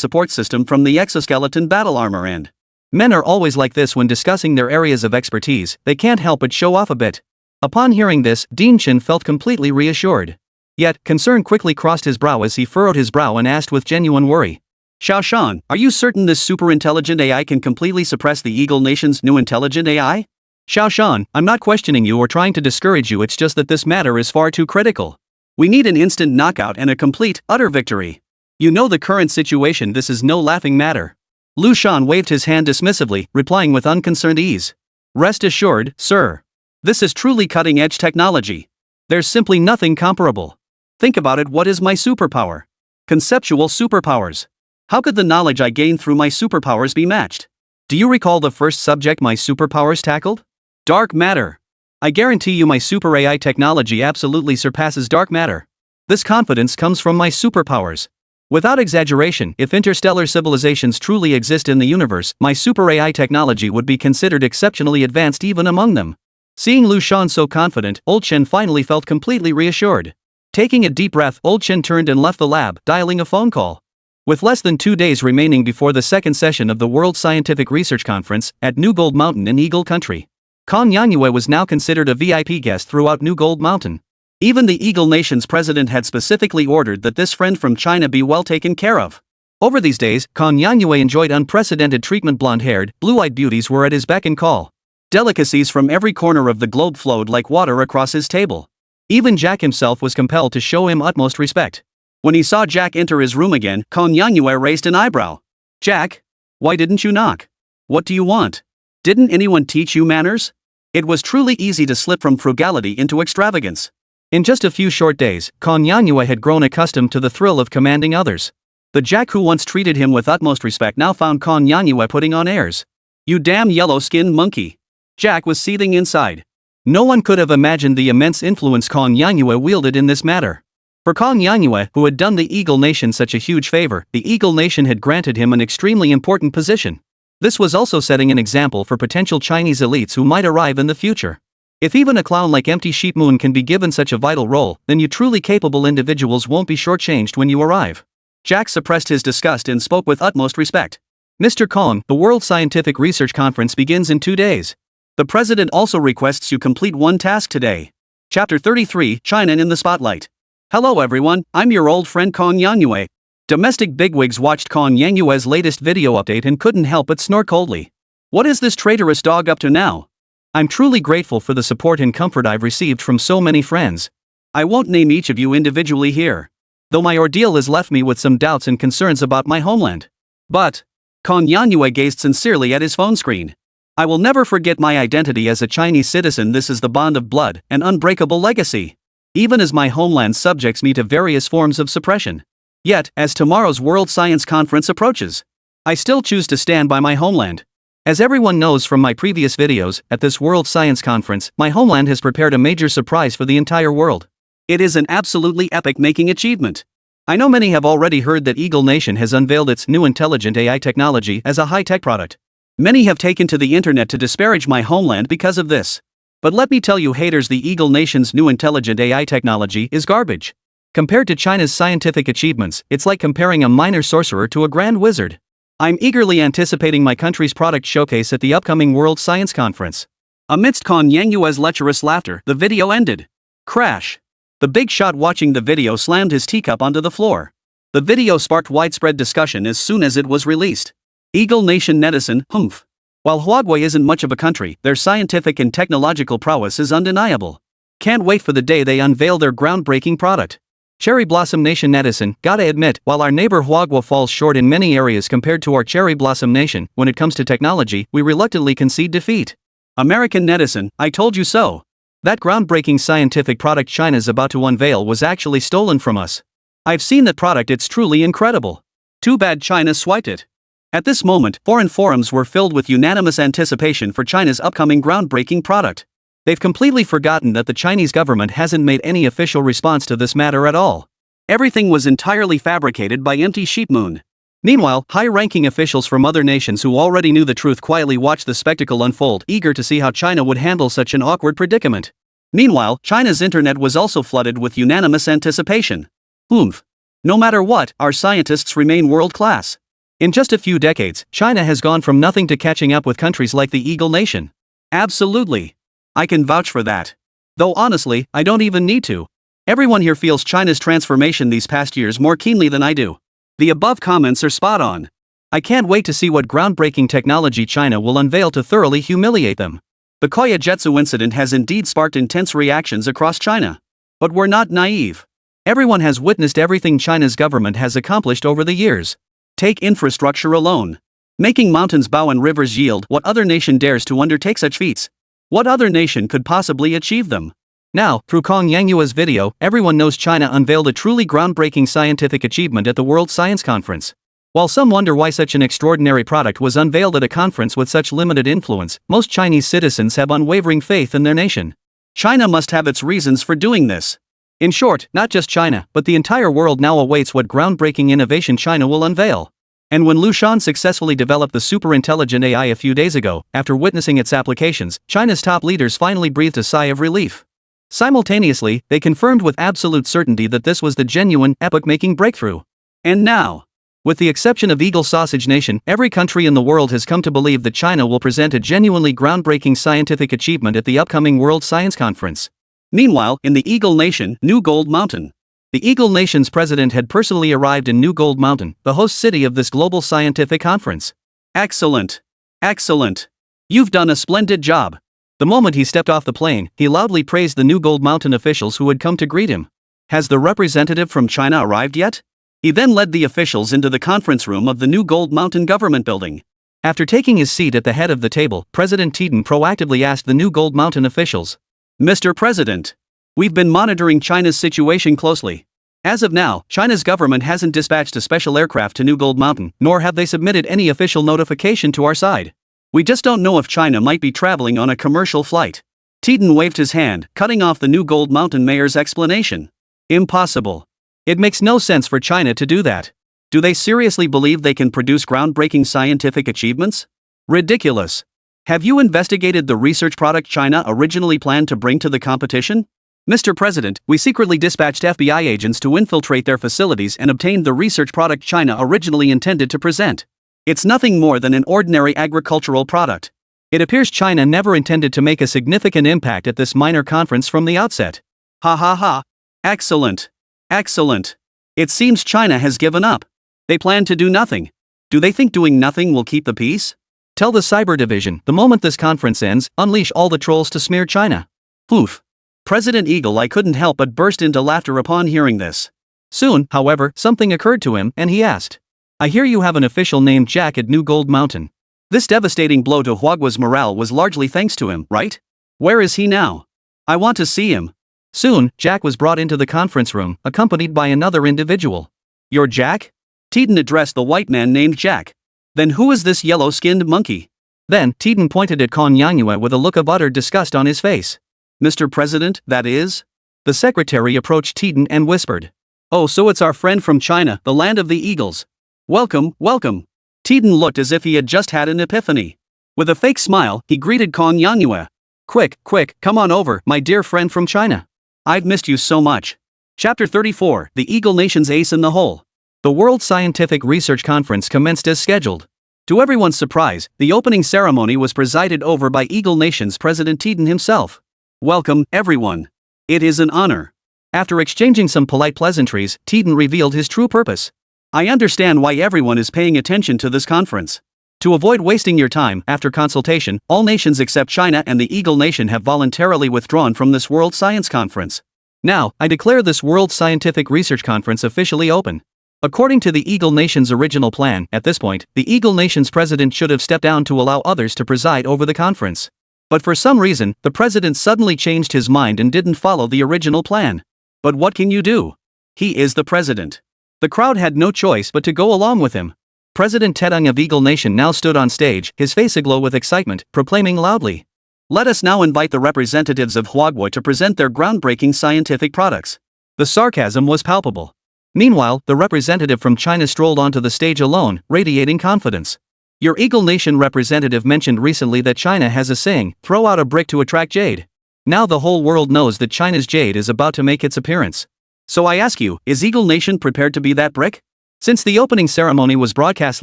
support system from the exoskeleton battle armor and. Men are always like this when discussing their areas of expertise, they can't help but show off a bit. Upon hearing this, Dean Chen felt completely reassured. Yet, concern quickly crossed his brow as he furrowed his brow and asked with genuine worry. Shan, are you certain this super intelligent AI can completely suppress the Eagle Nation's new intelligent AI? Shan, I'm not questioning you or trying to discourage you, it's just that this matter is far too critical. We need an instant knockout and a complete, utter victory. You know the current situation, this is no laughing matter. Liu Shan waved his hand dismissively, replying with unconcerned ease. Rest assured, sir. This is truly cutting-edge technology. There's simply nothing comparable. Think about it, what is my superpower? Conceptual superpowers. How could the knowledge I gained through my superpowers be matched? Do you recall the first subject my superpowers tackled? Dark matter. I guarantee you my super AI technology absolutely surpasses dark matter. This confidence comes from my superpowers. Without exaggeration, if interstellar civilizations truly exist in the universe, my super AI technology would be considered exceptionally advanced even among them. Seeing Liu Shan so confident, Old Chen finally felt completely reassured. Taking a deep breath, Old Chen turned and left the lab, dialing a phone call. With less than 2 days remaining before the second session of the World Scientific Research Conference at New Gold Mountain in Eagle Country, Kong Yangyue was now considered a VIP guest throughout New Gold Mountain. Even the Eagle Nation's president had specifically ordered that this friend from China be well taken care of. Over these days, Kong Yangyue enjoyed unprecedented treatment. Blonde-haired, blue-eyed beauties were at his beck and call. Delicacies from every corner of the globe flowed like water across his table. Even Jack himself was compelled to show him utmost respect. When he saw Jack enter his room again, Kong Yangyue raised an eyebrow. Jack? Why didn't you knock? What do you want? Didn't anyone teach you manners? It was truly easy to slip from frugality into extravagance. In just a few short days, Kong Yangyue had grown accustomed to the thrill of commanding others. The Jack who once treated him with utmost respect now found Kong Yangyue putting on airs. You damn yellow-skinned monkey. Jack was seething inside. No one could have imagined the immense influence Kong Yangyue wielded in this matter. For Kong Yanyue, who had done the Eagle Nation such a huge favor, the Eagle Nation had granted him an extremely important position. This was also setting an example for potential Chinese elites who might arrive in the future. If even a clown like Empty Sheep Moon can be given such a vital role, then you truly capable individuals won't be shortchanged when you arrive. Jack suppressed his disgust and spoke with utmost respect. Mr. Kong, the World Scientific Research Conference begins in 2 days. The president also requests you complete one task today. Chapter 33, China in the Spotlight. Hello everyone, I'm your old friend Kong Yanyue. Domestic bigwigs watched Kong Yanyue's latest video update and couldn't help but snort coldly. What is this traitorous dog up to now? I'm truly grateful for the support and comfort I've received from so many friends. I won't name each of you individually here, though my ordeal has left me with some doubts and concerns about my homeland. But, Kong Yanyue gazed sincerely at his phone screen. I will never forget my identity as a Chinese citizen. This is the bond of blood, an unbreakable legacy. Even as my homeland subjects me to various forms of suppression. Yet, as tomorrow's World Science Conference approaches, I still choose to stand by my homeland. As everyone knows from my previous videos, at this World Science Conference, my homeland has prepared a major surprise for the entire world. It is an absolutely epic-making achievement. I know many have already heard that Eagle Nation has unveiled its new intelligent AI technology as a high-tech product. Many have taken to the internet to disparage my homeland because of this. But let me tell you haters, the Eagle Nation's new intelligent AI technology is garbage. Compared to China's scientific achievements, it's like comparing a minor sorcerer to a grand wizard. I'm eagerly anticipating my country's product showcase at the upcoming World Science Conference. Amidst Kong Yanyue's lecherous laughter, the video ended. Crash. The big shot watching the video slammed his teacup onto the floor. The video sparked widespread discussion as soon as it was released. Eagle Nation netizen, humph. While Huawei isn't much of a country, their scientific and technological prowess is undeniable. Can't wait for the day they unveil their groundbreaking product. Cherry Blossom Nation netizen, gotta admit, while our neighbor Huawei falls short in many areas compared to our Cherry Blossom Nation, when it comes to technology, we reluctantly concede defeat. American netizen, I told you so. That groundbreaking scientific product China's about to unveil was actually stolen from us. I've seen that product, it's truly incredible. Too bad China swiped it. At this moment, foreign forums were filled with unanimous anticipation for China's upcoming groundbreaking product. They've completely forgotten that the Chinese government hasn't made any official response to this matter at all. Everything was entirely fabricated by Empty Sheep Moon. Meanwhile, high-ranking officials from other nations who already knew the truth quietly watched the spectacle unfold, eager to see how China would handle such an awkward predicament. Meanwhile, China's internet was also flooded with unanimous anticipation. Oomph. No matter what, our scientists remain world-class. In just a few decades, China has gone from nothing to catching up with countries like the Eagle Nation. Absolutely. I can vouch for that. Though honestly, I don't even need to. Everyone here feels China's transformation these past years more keenly than I do. The above comments are spot on. I can't wait to see what groundbreaking technology China will unveil to thoroughly humiliate them. The Koyajetsu incident has indeed sparked intense reactions across China. But we're not naive. Everyone has witnessed everything China's government has accomplished over the years. Take infrastructure alone. Making mountains bow and rivers yield, what other nation dares to undertake such feats? What other nation could possibly achieve them? Now, through Kong Yanyue's video, everyone knows China unveiled a truly groundbreaking scientific achievement at the World Science Conference. While some wonder why such an extraordinary product was unveiled at a conference with such limited influence, most Chinese citizens have unwavering faith in their nation. China must have its reasons for doing this. In short, not just China, but the entire world now awaits what groundbreaking innovation China will unveil. And when Liu Shan successfully developed the super-intelligent AI a few days ago, after witnessing its applications, China's top leaders finally breathed a sigh of relief. Simultaneously, they confirmed with absolute certainty that this was the genuine, epoch-making breakthrough. And now, with the exception of Eagle Sausage Nation, every country in the world has come to believe that China will present a genuinely groundbreaking scientific achievement at the upcoming World Science Conference. Meanwhile, in the Eagle Nation, New Gold Mountain. The Eagle Nation's president had personally arrived in New Gold Mountain, the host city of this global scientific conference. Excellent. Excellent. You've done a splendid job. The moment he stepped off the plane, he loudly praised the New Gold Mountain officials who had come to greet him. Has the representative from China arrived yet? He then led the officials into the conference room of the New Gold Mountain government building. After taking his seat at the head of the table, President Titan proactively asked the New Gold Mountain officials, Mr. President, we've been monitoring China's situation closely. As of now, China's government hasn't dispatched a special aircraft to New Gold Mountain, nor have they submitted any official notification to our side. We just don't know if China might be traveling on a commercial flight. Titan waved his hand, cutting off the New Gold Mountain mayor's explanation. Impossible. It makes no sense for China to do that. Do they seriously believe they can produce groundbreaking scientific achievements? Ridiculous. Have you investigated the research product China originally planned to bring to the competition? Mr. President, we secretly dispatched FBI agents to infiltrate their facilities and obtained the research product China originally intended to present. It's nothing more than an ordinary agricultural product. It appears China never intended to make a significant impact at this minor conference from the outset. Ha ha ha. Excellent. Excellent. It seems China has given up. They plan to do nothing. Do they think doing nothing will keep the peace? Tell the cyber division, the moment this conference ends, unleash all the trolls to smear China. Poof. President Eagle Eye couldn't help but burst into laughter upon hearing this. Soon, however, something occurred to him, and he asked, I hear you have an official named Jack at New Gold Mountain. This devastating blow to Huagua's morale was largely thanks to him, right? Where is he now? I want to see him. Soon, Jack was brought into the conference room, accompanied by another individual. You're Jack? Teton addressed the white man named Jack. Then who is this yellow-skinned monkey? Then, Teton pointed at Kong Yanyue with a look of utter disgust on his face. Mr. President, that is? The secretary approached Teton and whispered. Oh, so it's our friend from China, the land of the eagles. Welcome, welcome. Teton looked as if he had just had an epiphany. With a fake smile, he greeted Kong Yanyue. Quick, come on over, my dear friend from China. I've missed you so much. Chapter 34, The Eagle Nation's Ace in the Hole. The World Scientific Research Conference commenced as scheduled. To everyone's surprise, the opening ceremony was presided over by Eagle Nation's President Teton himself. Welcome, everyone. It is an honor. After exchanging some polite pleasantries, Teton revealed his true purpose. I understand why everyone is paying attention to this conference. To avoid wasting your time, after consultation, all nations except China and the Eagle Nation have voluntarily withdrawn from this World Science Conference. Now, I declare this World Scientific Research Conference officially open. According to the Eagle Nation's original plan, at this point, the Eagle Nation's president should have stepped down to allow others to preside over the conference. But for some reason, the president suddenly changed his mind and didn't follow the original plan. But what can you do? He is the president. The crowd had no choice but to go along with him. President Tedong of Eagle Nation now stood on stage, his face aglow with excitement, proclaiming loudly. Let us now invite the representatives of Huagua to present their groundbreaking scientific products. The sarcasm was palpable. Meanwhile, the representative from China strolled onto the stage alone, radiating confidence. Your Eagle Nation representative mentioned recently that China has a saying, throw out a brick to attract jade. Now the whole world knows that China's jade is about to make its appearance. So I ask you, is Eagle Nation prepared to be that brick? Since the opening ceremony was broadcast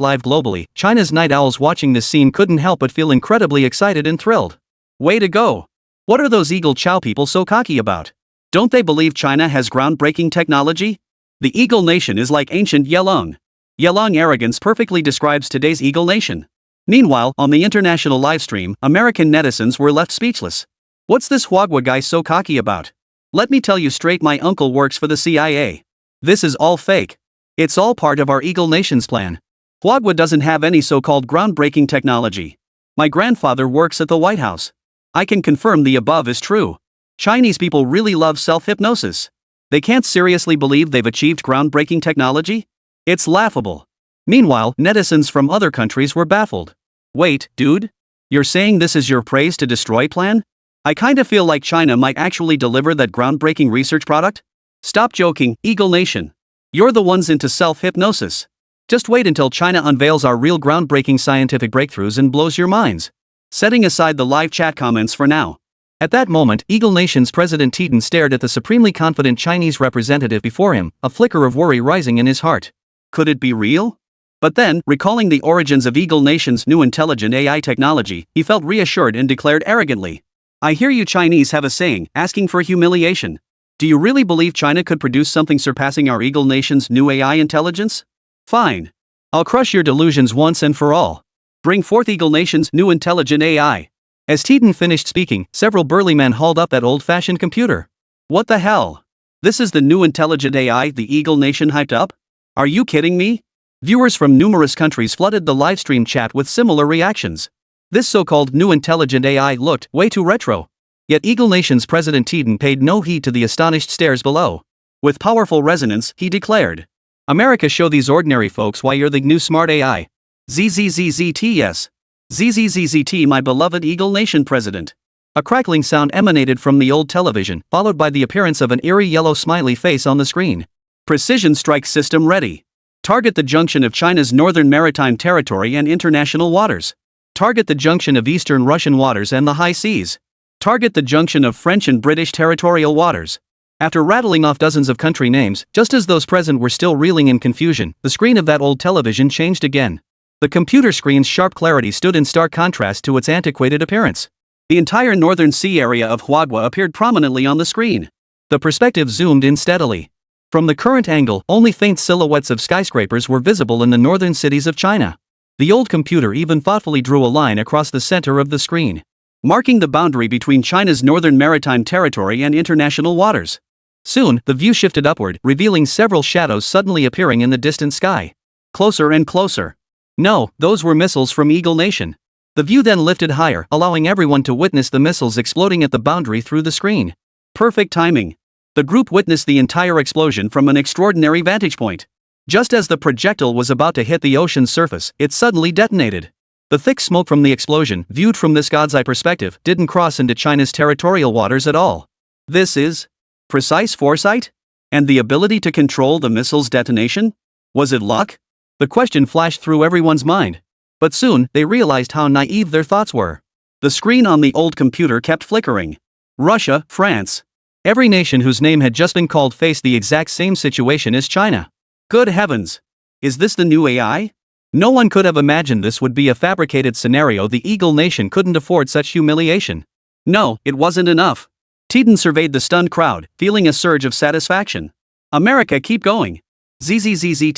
live globally, China's night owls watching this scene couldn't help but feel incredibly excited and thrilled. Way to go! What are those Eagle Chow people so cocky about? Don't they believe China has groundbreaking technology? The Eagle Nation is like ancient Yelong. Yelong arrogance perfectly describes today's Eagle Nation. Meanwhile, on the international livestream, American netizens were left speechless. What's this Huagua guy so cocky about? Let me tell you straight, my uncle works for the CIA. This is all fake. It's all part of our Eagle Nation's plan. Huagua doesn't have any so-called groundbreaking technology. My grandfather works at the White House. I can confirm the above is true. Chinese people really love self-hypnosis. They can't seriously believe they've achieved groundbreaking technology? It's laughable. Meanwhile, netizens from other countries were baffled. Wait, dude? You're saying this is your praise to destroy plan? I kinda feel like China might actually deliver that groundbreaking research product? Stop joking, Eagle Nation. You're the ones into self-hypnosis. Just wait until China unveils our real groundbreaking scientific breakthroughs and blows your minds. Setting aside the live chat comments for now. At that moment, Eagle Nation's President Teton stared at the supremely confident Chinese representative before him, a flicker of worry rising in his heart. Could it be real? But then, recalling the origins of Eagle Nation's new intelligent AI technology, he felt reassured and declared arrogantly. I hear you Chinese have a saying, asking for humiliation. Do you really believe China could produce something surpassing our Eagle Nation's new AI intelligence? Fine. I'll crush your delusions once and for all. Bring forth Eagle Nation's new intelligent AI. As Teton finished speaking, several burly men hauled up that old-fashioned computer. What the hell? This is the new intelligent AI the Eagle Nation hyped up? Are you kidding me? Viewers from numerous countries flooded the livestream chat with similar reactions. This so-called new intelligent AI looked way too retro. Yet Eagle Nation's President Teton paid no heed to the astonished stares below. With powerful resonance, he declared, America, show these ordinary folks why you're the new smart AI. ZZZZT, yes. ZZZZT, my beloved Eagle Nation President. A crackling sound emanated from the old television, followed by the appearance of an eerie yellow smiley face on the screen. Precision strike system ready. Target the junction of China's northern maritime territory and international waters. Target the junction of eastern Russian waters and the high seas. Target the junction of French and British territorial waters. After rattling off dozens of country names, just as those present were still reeling in confusion, the screen of that old television changed again. The computer screen's sharp clarity stood in stark contrast to its antiquated appearance. The entire northern sea area of Huadhua appeared prominently on the screen. The perspective zoomed in steadily. From the current angle, only faint silhouettes of skyscrapers were visible in the northern cities of China. The old computer even thoughtfully drew a line across the center of the screen, marking the boundary between China's northern maritime territory and international waters. Soon, the view shifted upward, revealing several shadows suddenly appearing in the distant sky. Closer and closer. No, those were missiles from Eagle Nation. The view then lifted higher, allowing everyone to witness the missiles exploding at the boundary through the screen. Perfect timing. The group witnessed the entire explosion from an extraordinary vantage point. Just as the projectile was about to hit the ocean's surface, it suddenly detonated. The thick smoke from the explosion, viewed from this god's eye perspective, didn't cross into China's territorial waters at all. This is precise foresight? And the ability to control the missile's detonation? Was it luck? The question flashed through everyone's mind. But soon, they realized how naive their thoughts were. The screen on the old computer kept flickering. Russia, France. Every nation whose name had just been called faced the exact same situation as China. Good heavens! Is this the new AI? No one could have imagined this would be a fabricated scenario. The Eagle Nation couldn't afford such humiliation. No, it wasn't enough. Teton surveyed the stunned crowd, feeling a surge of satisfaction. America, keep going. ZZZZTIIZZZZT.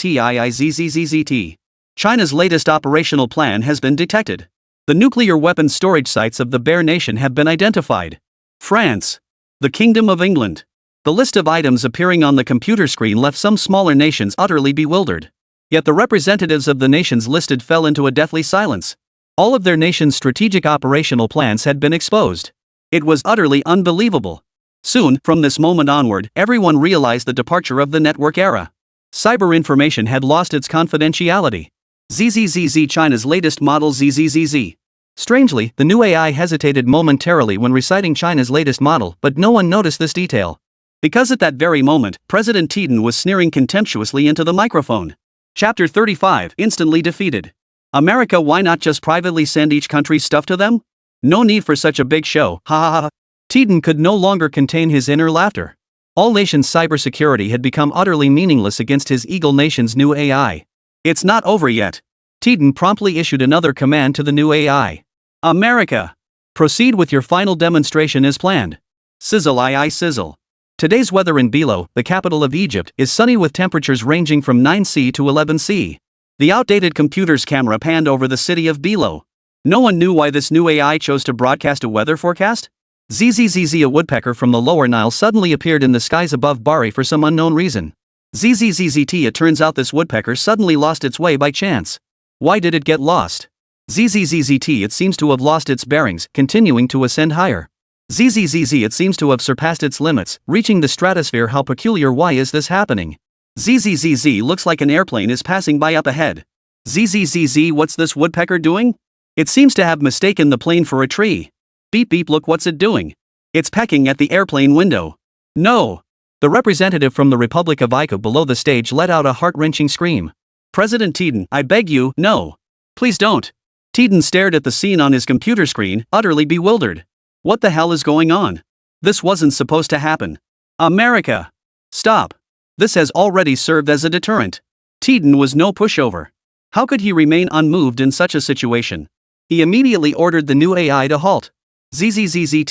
China's latest operational plan has been detected. The nuclear weapons storage sites of the Bear Nation have been identified. France. The Kingdom of England. The list of items appearing on the computer screen left some smaller nations utterly bewildered. Yet the representatives of the nations listed fell into a deathly silence. All of their nation's strategic operational plans had been exposed. It was utterly unbelievable. Soon, from this moment onward, everyone realized the departure of the network era. Cyber information had lost its confidentiality. ZZZZ, China's latest model ZZZZ. Strangely, the new AI hesitated momentarily when reciting China's latest model, but no one noticed this detail. Because at that very moment, President Teton was sneering contemptuously into the microphone. Chapter 35, instantly defeated. America, why not just privately send each country's stuff to them? No need for such a big show, ha ha ha. Teton could no longer contain his inner laughter. All nations' cybersecurity had become utterly meaningless against his Eagle Nation's new AI. It's not over yet. Teton promptly issued another command to the new AI. America! Proceed with your final demonstration as planned. Sizzle, I sizzle. Today's weather in Bilo, the capital of Egypt, is sunny with temperatures ranging from 9°C to 11°C. The outdated computer's camera panned over the city of Bilo. No one knew why this new AI chose to broadcast a weather forecast. ZZZZ, a woodpecker from the lower Nile suddenly appeared in the skies above Bari for some unknown reason. ZZZZT, it turns out this woodpecker suddenly lost its way by chance. Why did it get lost? ZZZZT, it seems to have lost its bearings, continuing to ascend higher. ZZZZ, it seems to have surpassed its limits, reaching the stratosphere. How peculiar, why is this happening? ZZZZ, looks like an airplane is passing by up ahead. ZZZZ, what's this woodpecker doing? It seems to have mistaken the plane for a tree. Beep beep, look what's it doing. It's pecking at the airplane window. No! The representative from the Republic of Ica below the stage let out a heart-wrenching scream. President Teton, I beg you, no. Please don't. Teton stared at the scene on his computer screen, utterly bewildered. What the hell is going on? This wasn't supposed to happen. America! Stop. This has already served as a deterrent. Teton was no pushover. How could he remain unmoved in such a situation? He immediately ordered the new AI to halt. ZZZZTIIZZZZT.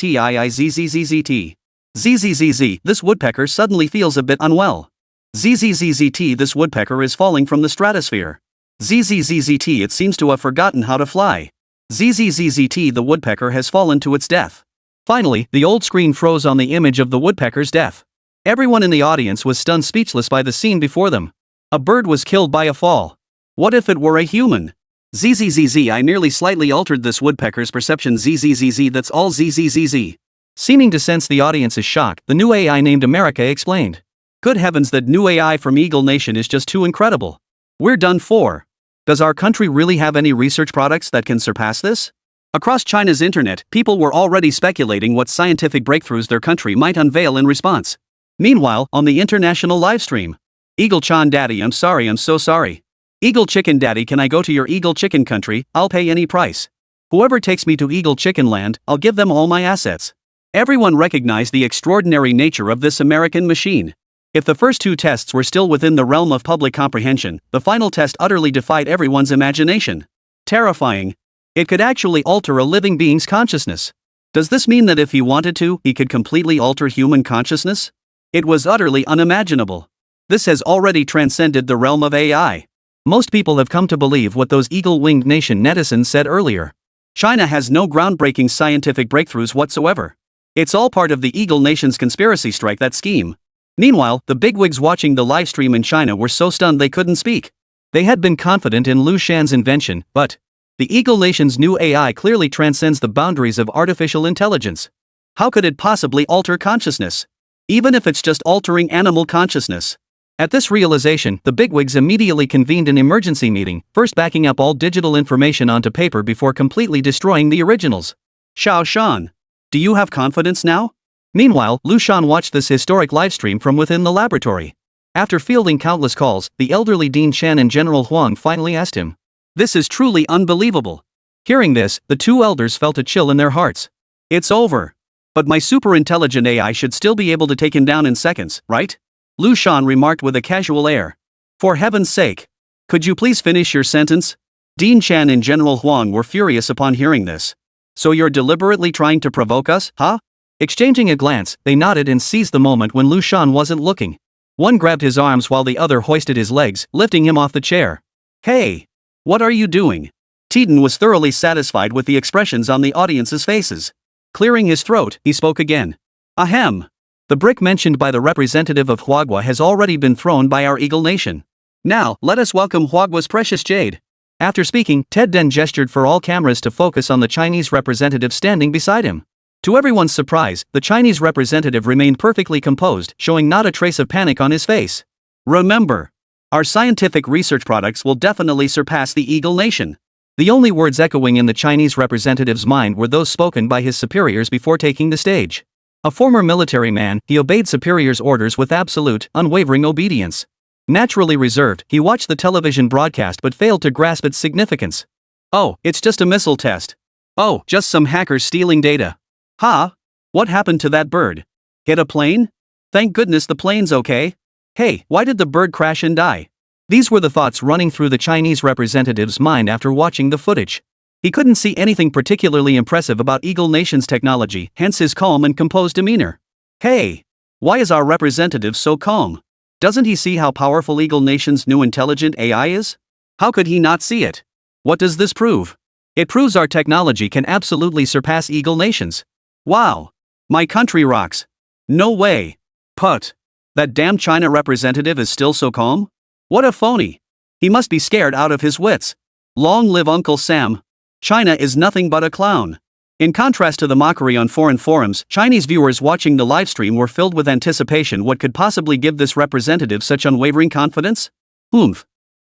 ZZZZ, this woodpecker suddenly feels a bit unwell. ZZZZT, this woodpecker is falling from the stratosphere. ZZZZT, it seems to have forgotten how to fly. ZZZZT, the woodpecker has fallen to its death. Finally, the old screen froze on the image of the woodpecker's death. Everyone in the audience was stunned speechless by the scene before them. A bird was killed by a fall. What if it were a human? ZZZZ, I merely slightly altered this woodpecker's perception. ZZZZ, that's all. ZZZZ. Seeming to sense the audience's shock, the new AI named America explained. Good heavens, that new AI from Eagle Nation is just too incredible. We're done for. Does our country really have any research products that can surpass this? Across China's internet, people were already speculating what scientific breakthroughs their country might unveil in response. Meanwhile, on the international livestream, Eagle Chan Daddy, I'm sorry, I'm so sorry. Eagle Chicken Daddy, can I go to your Eagle Chicken country? I'll pay any price. Whoever takes me to Eagle Chicken Land, I'll give them all my assets. Everyone recognized the extraordinary nature of this American machine. If the first two tests were still within the realm of public comprehension, the final test utterly defied everyone's imagination. Terrifying. It could actually alter a living being's consciousness. Does this mean that if he wanted to, he could completely alter human consciousness? It was utterly unimaginable. This has already transcended the realm of AI. Most people have come to believe what those eagle-winged nation netizens said earlier. China has no groundbreaking scientific breakthroughs whatsoever. It's all part of the Eagle Nation's conspiracy strike, that scheme. Meanwhile, the bigwigs watching the livestream in China were so stunned they couldn't speak. They had been confident in Liu Shan's invention, but the Eagle Nation's new AI clearly transcends the boundaries of artificial intelligence. How could it possibly alter consciousness? Even if it's just altering animal consciousness. At this realization, the bigwigs immediately convened an emergency meeting, first backing up all digital information onto paper before completely destroying the originals. Xiao Shan. Do you have confidence now? Meanwhile, Liu Shan watched this historic livestream from within the laboratory. After fielding countless calls, the elderly Dean Shan and General Huang finally asked him. This is truly unbelievable. Hearing this, the two elders felt a chill in their hearts. It's over. But my super-intelligent AI should still be able to take him down in seconds, right? Liu Shan remarked with a casual air. For heaven's sake. Could you please finish your sentence? Dean Shan and General Huang were furious upon hearing this. So you're deliberately trying to provoke us, huh? Exchanging a glance, they nodded and seized the moment when Liu Shan wasn't looking. One grabbed his arms while the other hoisted his legs, lifting him off the chair. Hey! What are you doing? Titan was thoroughly satisfied with the expressions on the audience's faces. Clearing his throat, he spoke again. Ahem. The brick mentioned by the representative of Huagua has already been thrown by our Eagle Nation. Now, let us welcome Huagua's precious jade. After speaking, Ted then gestured for all cameras to focus on the Chinese representative standing beside him. To everyone's surprise, the Chinese representative remained perfectly composed, showing not a trace of panic on his face. Remember, our scientific research products will definitely surpass the Eagle Nation. The only words echoing in the Chinese representative's mind were those spoken by his superiors before taking the stage. A former military man, he obeyed superiors' orders with absolute, unwavering obedience. Naturally reserved, he watched the television broadcast but failed to grasp its significance. Oh, it's just a missile test. Oh, just some hackers stealing data. Huh? What happened to that bird? Hit a plane? Thank goodness the plane's okay. Hey, why did the bird crash and die? These were the thoughts running through the Chinese representative's mind after watching the footage. He couldn't see anything particularly impressive about Eagle Nation's technology, hence his calm and composed demeanor. Hey! Why is our representative so calm? Doesn't he see how powerful Eagle Nation's new intelligent AI is? How could he not see it? What does this prove? It proves our technology can absolutely surpass Eagle Nation's. Wow! My country rocks. No way. Put. That damn China representative is still so calm? What a phony. He must be scared out of his wits. Long live Uncle Sam. China is nothing but a clown. In contrast to the mockery on foreign forums, Chinese viewers watching the livestream were filled with anticipation. What could possibly give this representative such unwavering confidence?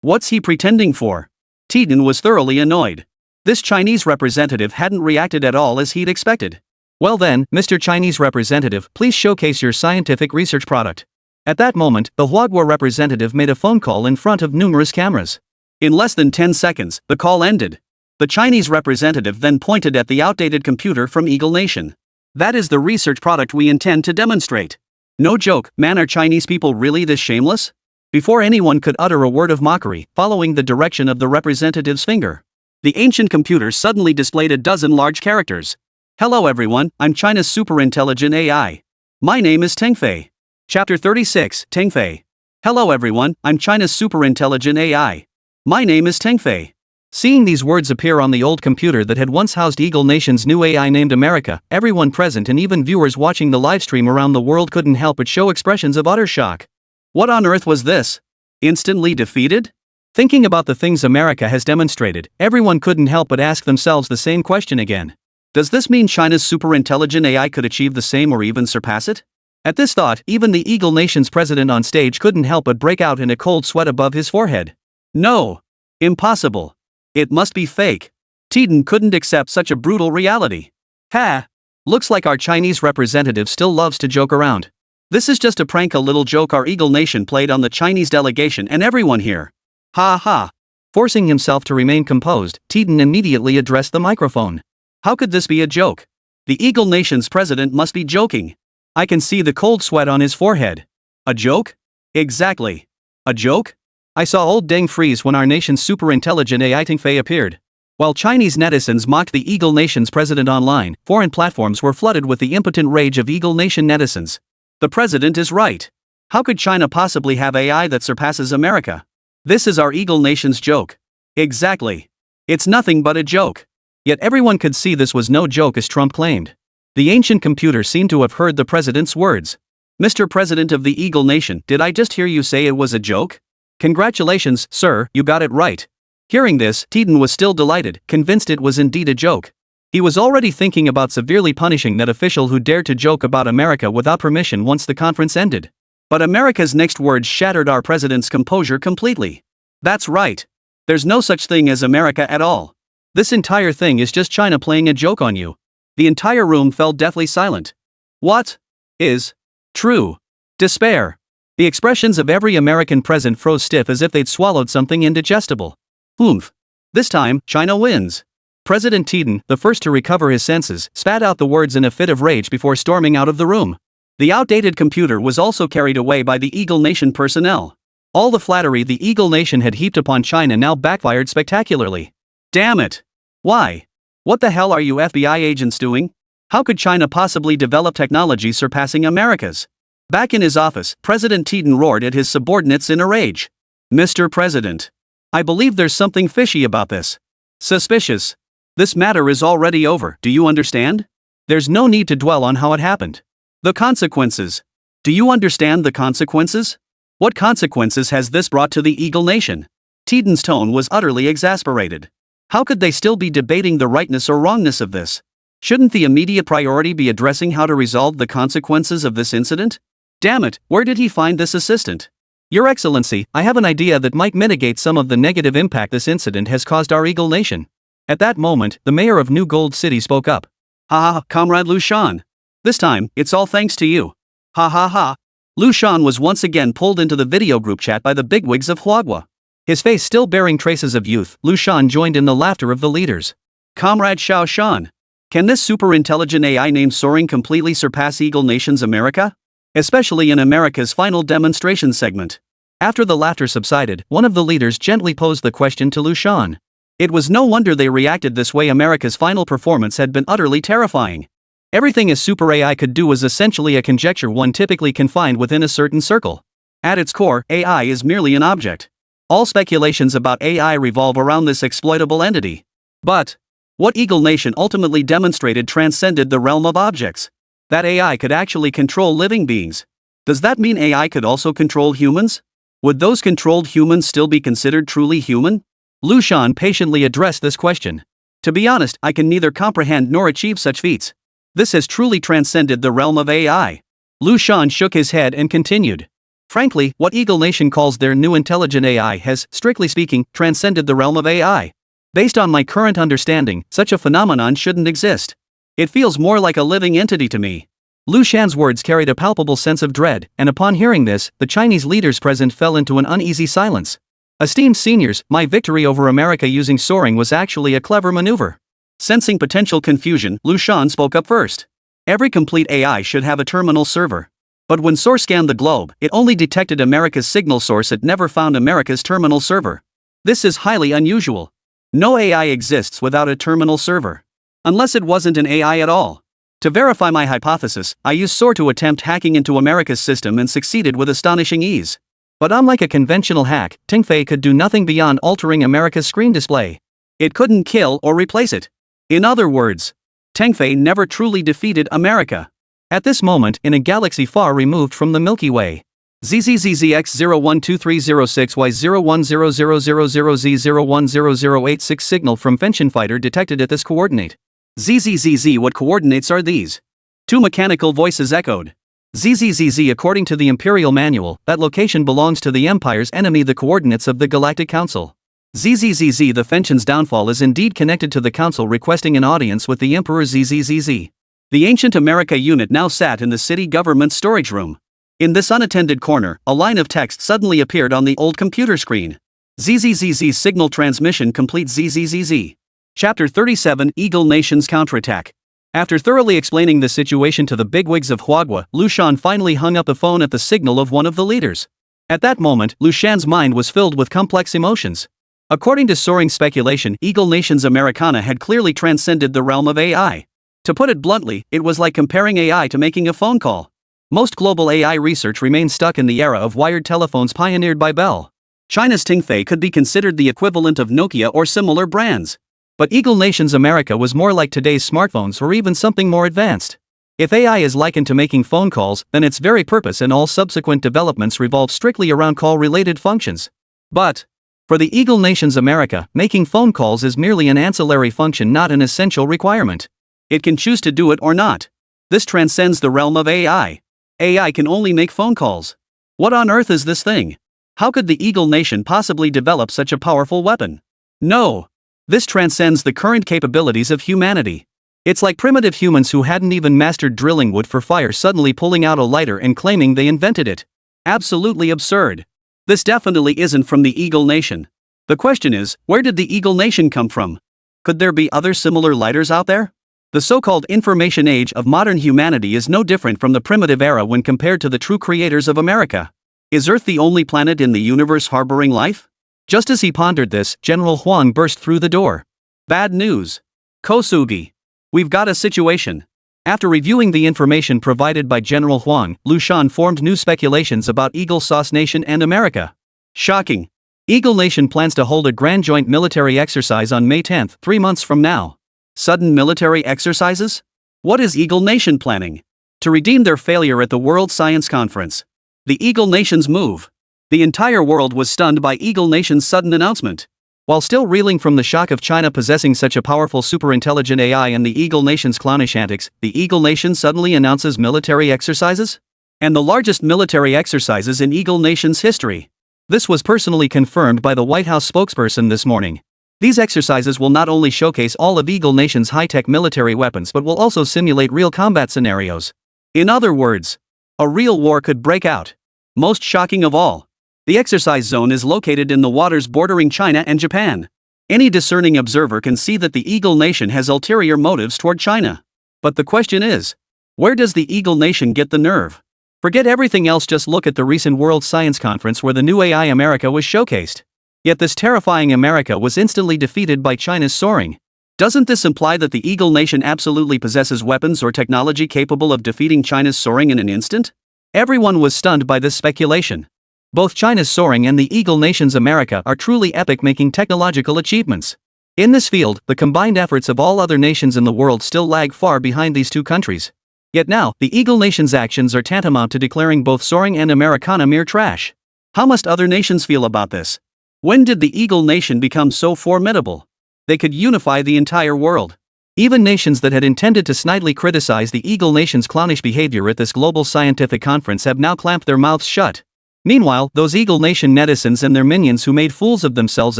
What's he pretending for? Titan was thoroughly annoyed. This Chinese representative hadn't reacted at all as he'd expected. Well then, Mr. Chinese representative, please showcase your scientific research product. At that moment, the Huagua representative made a phone call in front of numerous cameras. In less than 10 seconds, the call ended. The Chinese representative then pointed at the outdated computer from Eagle Nation. That is the research product we intend to demonstrate. No joke, man, are Chinese people really this shameless? Before anyone could utter a word of mockery, following the direction of the representative's finger, the ancient computer suddenly displayed a dozen large characters. Hello everyone, I'm China's super-intelligent AI. My name is Tengfei. Chapter 36, Tengfei. Hello everyone, I'm China's super-intelligent AI. My name is Tengfei. Seeing these words appear on the old computer that had once housed Eagle Nation's new AI named America, everyone present and even viewers watching the livestream around the world couldn't help but show expressions of utter shock. What on earth was this? Instantly defeated? Thinking about the things America has demonstrated, everyone couldn't help but ask themselves the same question again. Does this mean China's super-intelligent AI could achieve the same or even surpass it? At this thought, even the Eagle Nation's president on stage couldn't help but break out in a cold sweat above his forehead. No! Impossible! It must be fake. Titan couldn't accept such a brutal reality. Ha! Looks like our Chinese representative still loves to joke around. This is just a prank, a little joke our Eagle Nation played on the Chinese delegation and everyone here. Ha ha. Forcing himself to remain composed, Titan immediately addressed the microphone. How could this be a joke? The Eagle Nation's president must be joking. I can see the cold sweat on his forehead. A joke? Exactly. A joke? I saw old Deng freeze when our nation's super-intelligent AI Tingfei appeared. While Chinese netizens mocked the Eagle Nation's president online, foreign platforms were flooded with the impotent rage of Eagle Nation netizens. The president is right. How could China possibly have AI that surpasses America? This is our Eagle Nation's joke. Exactly. It's nothing but a joke. Yet everyone could see this was no joke, as Trump claimed. The ancient computer seemed to have heard the president's words. Mr. President of the Eagle Nation, did I just hear you say it was a joke? Congratulations, sir, you got it right. Hearing this, Titan was still delighted, convinced it was indeed a joke. He was already thinking about severely punishing that official who dared to joke about America without permission once the conference ended. But America's next words shattered our president's composure completely. That's right. There's no such thing as America at all. This entire thing is just China playing a joke on you. The entire room fell deathly silent. What is true despair? The expressions of every American present froze stiff as if they'd swallowed something indigestible. Oomph. This time, China wins. President Titan, the first to recover his senses, spat out the words in a fit of rage before storming out of the room. The outdated computer was also carried away by the Eagle Nation personnel. All the flattery the Eagle Nation had heaped upon China now backfired spectacularly. Damn it! Why? What the hell are you FBI agents doing? How could China possibly develop technology surpassing America's? Back in his office, President Titan roared at his subordinates in a rage. Mr. President, I believe there's something fishy about this. Suspicious. This matter is already over, do you understand? There's no need to dwell on how it happened. The consequences. Do you understand the consequences? What consequences has this brought to the Eagle Nation? Titan's tone was utterly exasperated. How could they still be debating the rightness or wrongness of this? Shouldn't the immediate priority be addressing how to resolve the consequences of this incident? Damn it, where did he find this assistant? Your Excellency, I have an idea that might mitigate some of the negative impact this incident has caused our Eagle Nation. At that moment, the mayor of New Gold City spoke up. Ha ha, Comrade Liu Shan. This time, it's all thanks to you. Ha ha ha. Liu Shan was once again pulled into the video group chat by the bigwigs of Huagua. His face still bearing traces of youth, Liu Shan joined in the laughter of the leaders. Comrade Xiao Shan. Can this super-intelligent AI named Soaring completely surpass Eagle Nation's America? Especially in America's final demonstration segment. After the laughter subsided, one of the leaders gently posed the question to Liu Shan. It was no wonder they reacted this way. America's final performance had been utterly terrifying. Everything a super AI could do was essentially a conjecture, one typically confined within a certain circle. At its core, AI is merely an object. All speculations about AI revolve around this exploitable entity. But what Eagle Nation ultimately demonstrated transcended the realm of objects. That AI could actually control living beings. Does that mean AI could also control humans? Would those controlled humans still be considered truly human? Liu Shan patiently addressed this question. To be honest, I can neither comprehend nor achieve such feats. This has truly transcended the realm of AI. Liu Shan shook his head and continued. Frankly, what Eagle Nation calls their new intelligent AI has, strictly speaking, transcended the realm of AI. Based on my current understanding, such a phenomenon shouldn't exist. It feels more like a living entity to me. Liu Shan's words carried a palpable sense of dread, and upon hearing this, the Chinese leaders present fell into an uneasy silence. Esteemed seniors, my victory over America using soaring was actually a clever maneuver. Sensing potential confusion, Liu Shan spoke up first. Every complete AI should have a terminal server. But when SOAR scanned the globe, it only detected America's signal source. It never found America's terminal server. This is highly unusual. No AI exists without a terminal server. Unless it wasn't an AI at all. To verify my hypothesis, I used SOAR to attempt hacking into America's system and succeeded with astonishing ease. But unlike a conventional hack, Tingfei could do nothing beyond altering America's screen display. It couldn't kill or replace it. In other words, Tingfei never truly defeated America. At this moment, in a galaxy far removed from the Milky Way, ZZZZX012306Y01000Z010086 signal from Fenton fighter detected at this coordinate. ZZZZ, what coordinates are these? Two mechanical voices echoed. ZZZZ, according to the Imperial Manual, that location belongs to the Empire's enemy. The coordinates of the Galactic Council. ZZZZ, the Fenton's downfall is indeed connected to the Council requesting an audience with the Emperor. ZZZZ. The ancient America unit now sat in the city government storage room. In this unattended corner, a line of text suddenly appeared on the old computer screen. ZZZZ signal transmission complete ZZZZ. Chapter 37 Eagle Nation's Counterattack. After thoroughly explaining the situation to the bigwigs of Huagua, Liu Shan finally hung up the phone at the signal of one of the leaders. At that moment, Liu Shan's mind was filled with complex emotions. According to soaring speculation, Eagle Nation's Americana had clearly transcended the realm of AI. To put it bluntly, it was like comparing AI to making a phone call. Most global AI research remains stuck in the era of wired telephones pioneered by Bell. China's Tingfei could be considered the equivalent of Nokia or similar brands. But Eagle Nation's America was more like today's smartphones or even something more advanced. If AI is likened to making phone calls, then its very purpose and all subsequent developments revolve strictly around call-related functions. But, for the Eagle Nation's America, making phone calls is merely an ancillary function, not an essential requirement. It can choose to do it or not. This transcends the realm of AI. AI can only make phone calls. What on earth is this thing? How could the Eagle Nation possibly develop such a powerful weapon? No. This transcends the current capabilities of humanity. It's like primitive humans who hadn't even mastered drilling wood for fire suddenly pulling out a lighter and claiming they invented it. Absolutely absurd. This definitely isn't from the Eagle Nation. The question is, where did the Eagle Nation come from? Could there be other similar lighters out there? The so-called information age of modern humanity is no different from the primitive era when compared to the true creators of America. Is Earth the only planet in the universe harboring life? Just as he pondered this, General Huang burst through the door. Bad news. Kosugi. We've got a situation. After reviewing the information provided by General Huang, Liu Shan formed new speculations about Eagle Sauce Nation and America. Shocking. Eagle Nation plans to hold a grand joint military exercise on May 10th, 3 months from now. Sudden military exercises? What is Eagle Nation planning? To redeem their failure at the World Science Conference. The Eagle Nation's move. The entire world was stunned by Eagle Nation's sudden announcement. While still reeling from the shock of China possessing such a powerful superintelligent AI and the Eagle Nation's clownish antics, the Eagle Nation suddenly announces military exercises? And the largest military exercises in Eagle Nation's history. This was personally confirmed by the White House spokesperson this morning. These exercises will not only showcase all of Eagle Nation's high-tech military weapons but will also simulate real combat scenarios. In other words, a real war could break out. Most shocking of all, the exercise zone is located in the waters bordering China and Japan. Any discerning observer can see that the Eagle Nation has ulterior motives toward China. But the question is, where does the Eagle Nation get the nerve? Forget everything else, just look at the recent World Science Conference where the new AI America was showcased. Yet this terrifying America was instantly defeated by China's soaring. Doesn't this imply that the Eagle Nation absolutely possesses weapons or technology capable of defeating China's soaring in an instant? Everyone was stunned by this speculation. Both China's soaring and the Eagle Nation's America are truly epic-making technological achievements. In this field, the combined efforts of all other nations in the world still lag far behind these two countries. Yet now, the Eagle Nation's actions are tantamount to declaring both soaring and Americana mere trash. How must other nations feel about this? When did the Eagle Nation become so formidable? They could unify the entire world. Even nations that had intended to snidely criticize the Eagle Nation's clownish behavior at this global scientific conference have now clamped their mouths shut. Meanwhile, those Eagle Nation netizens and their minions who made fools of themselves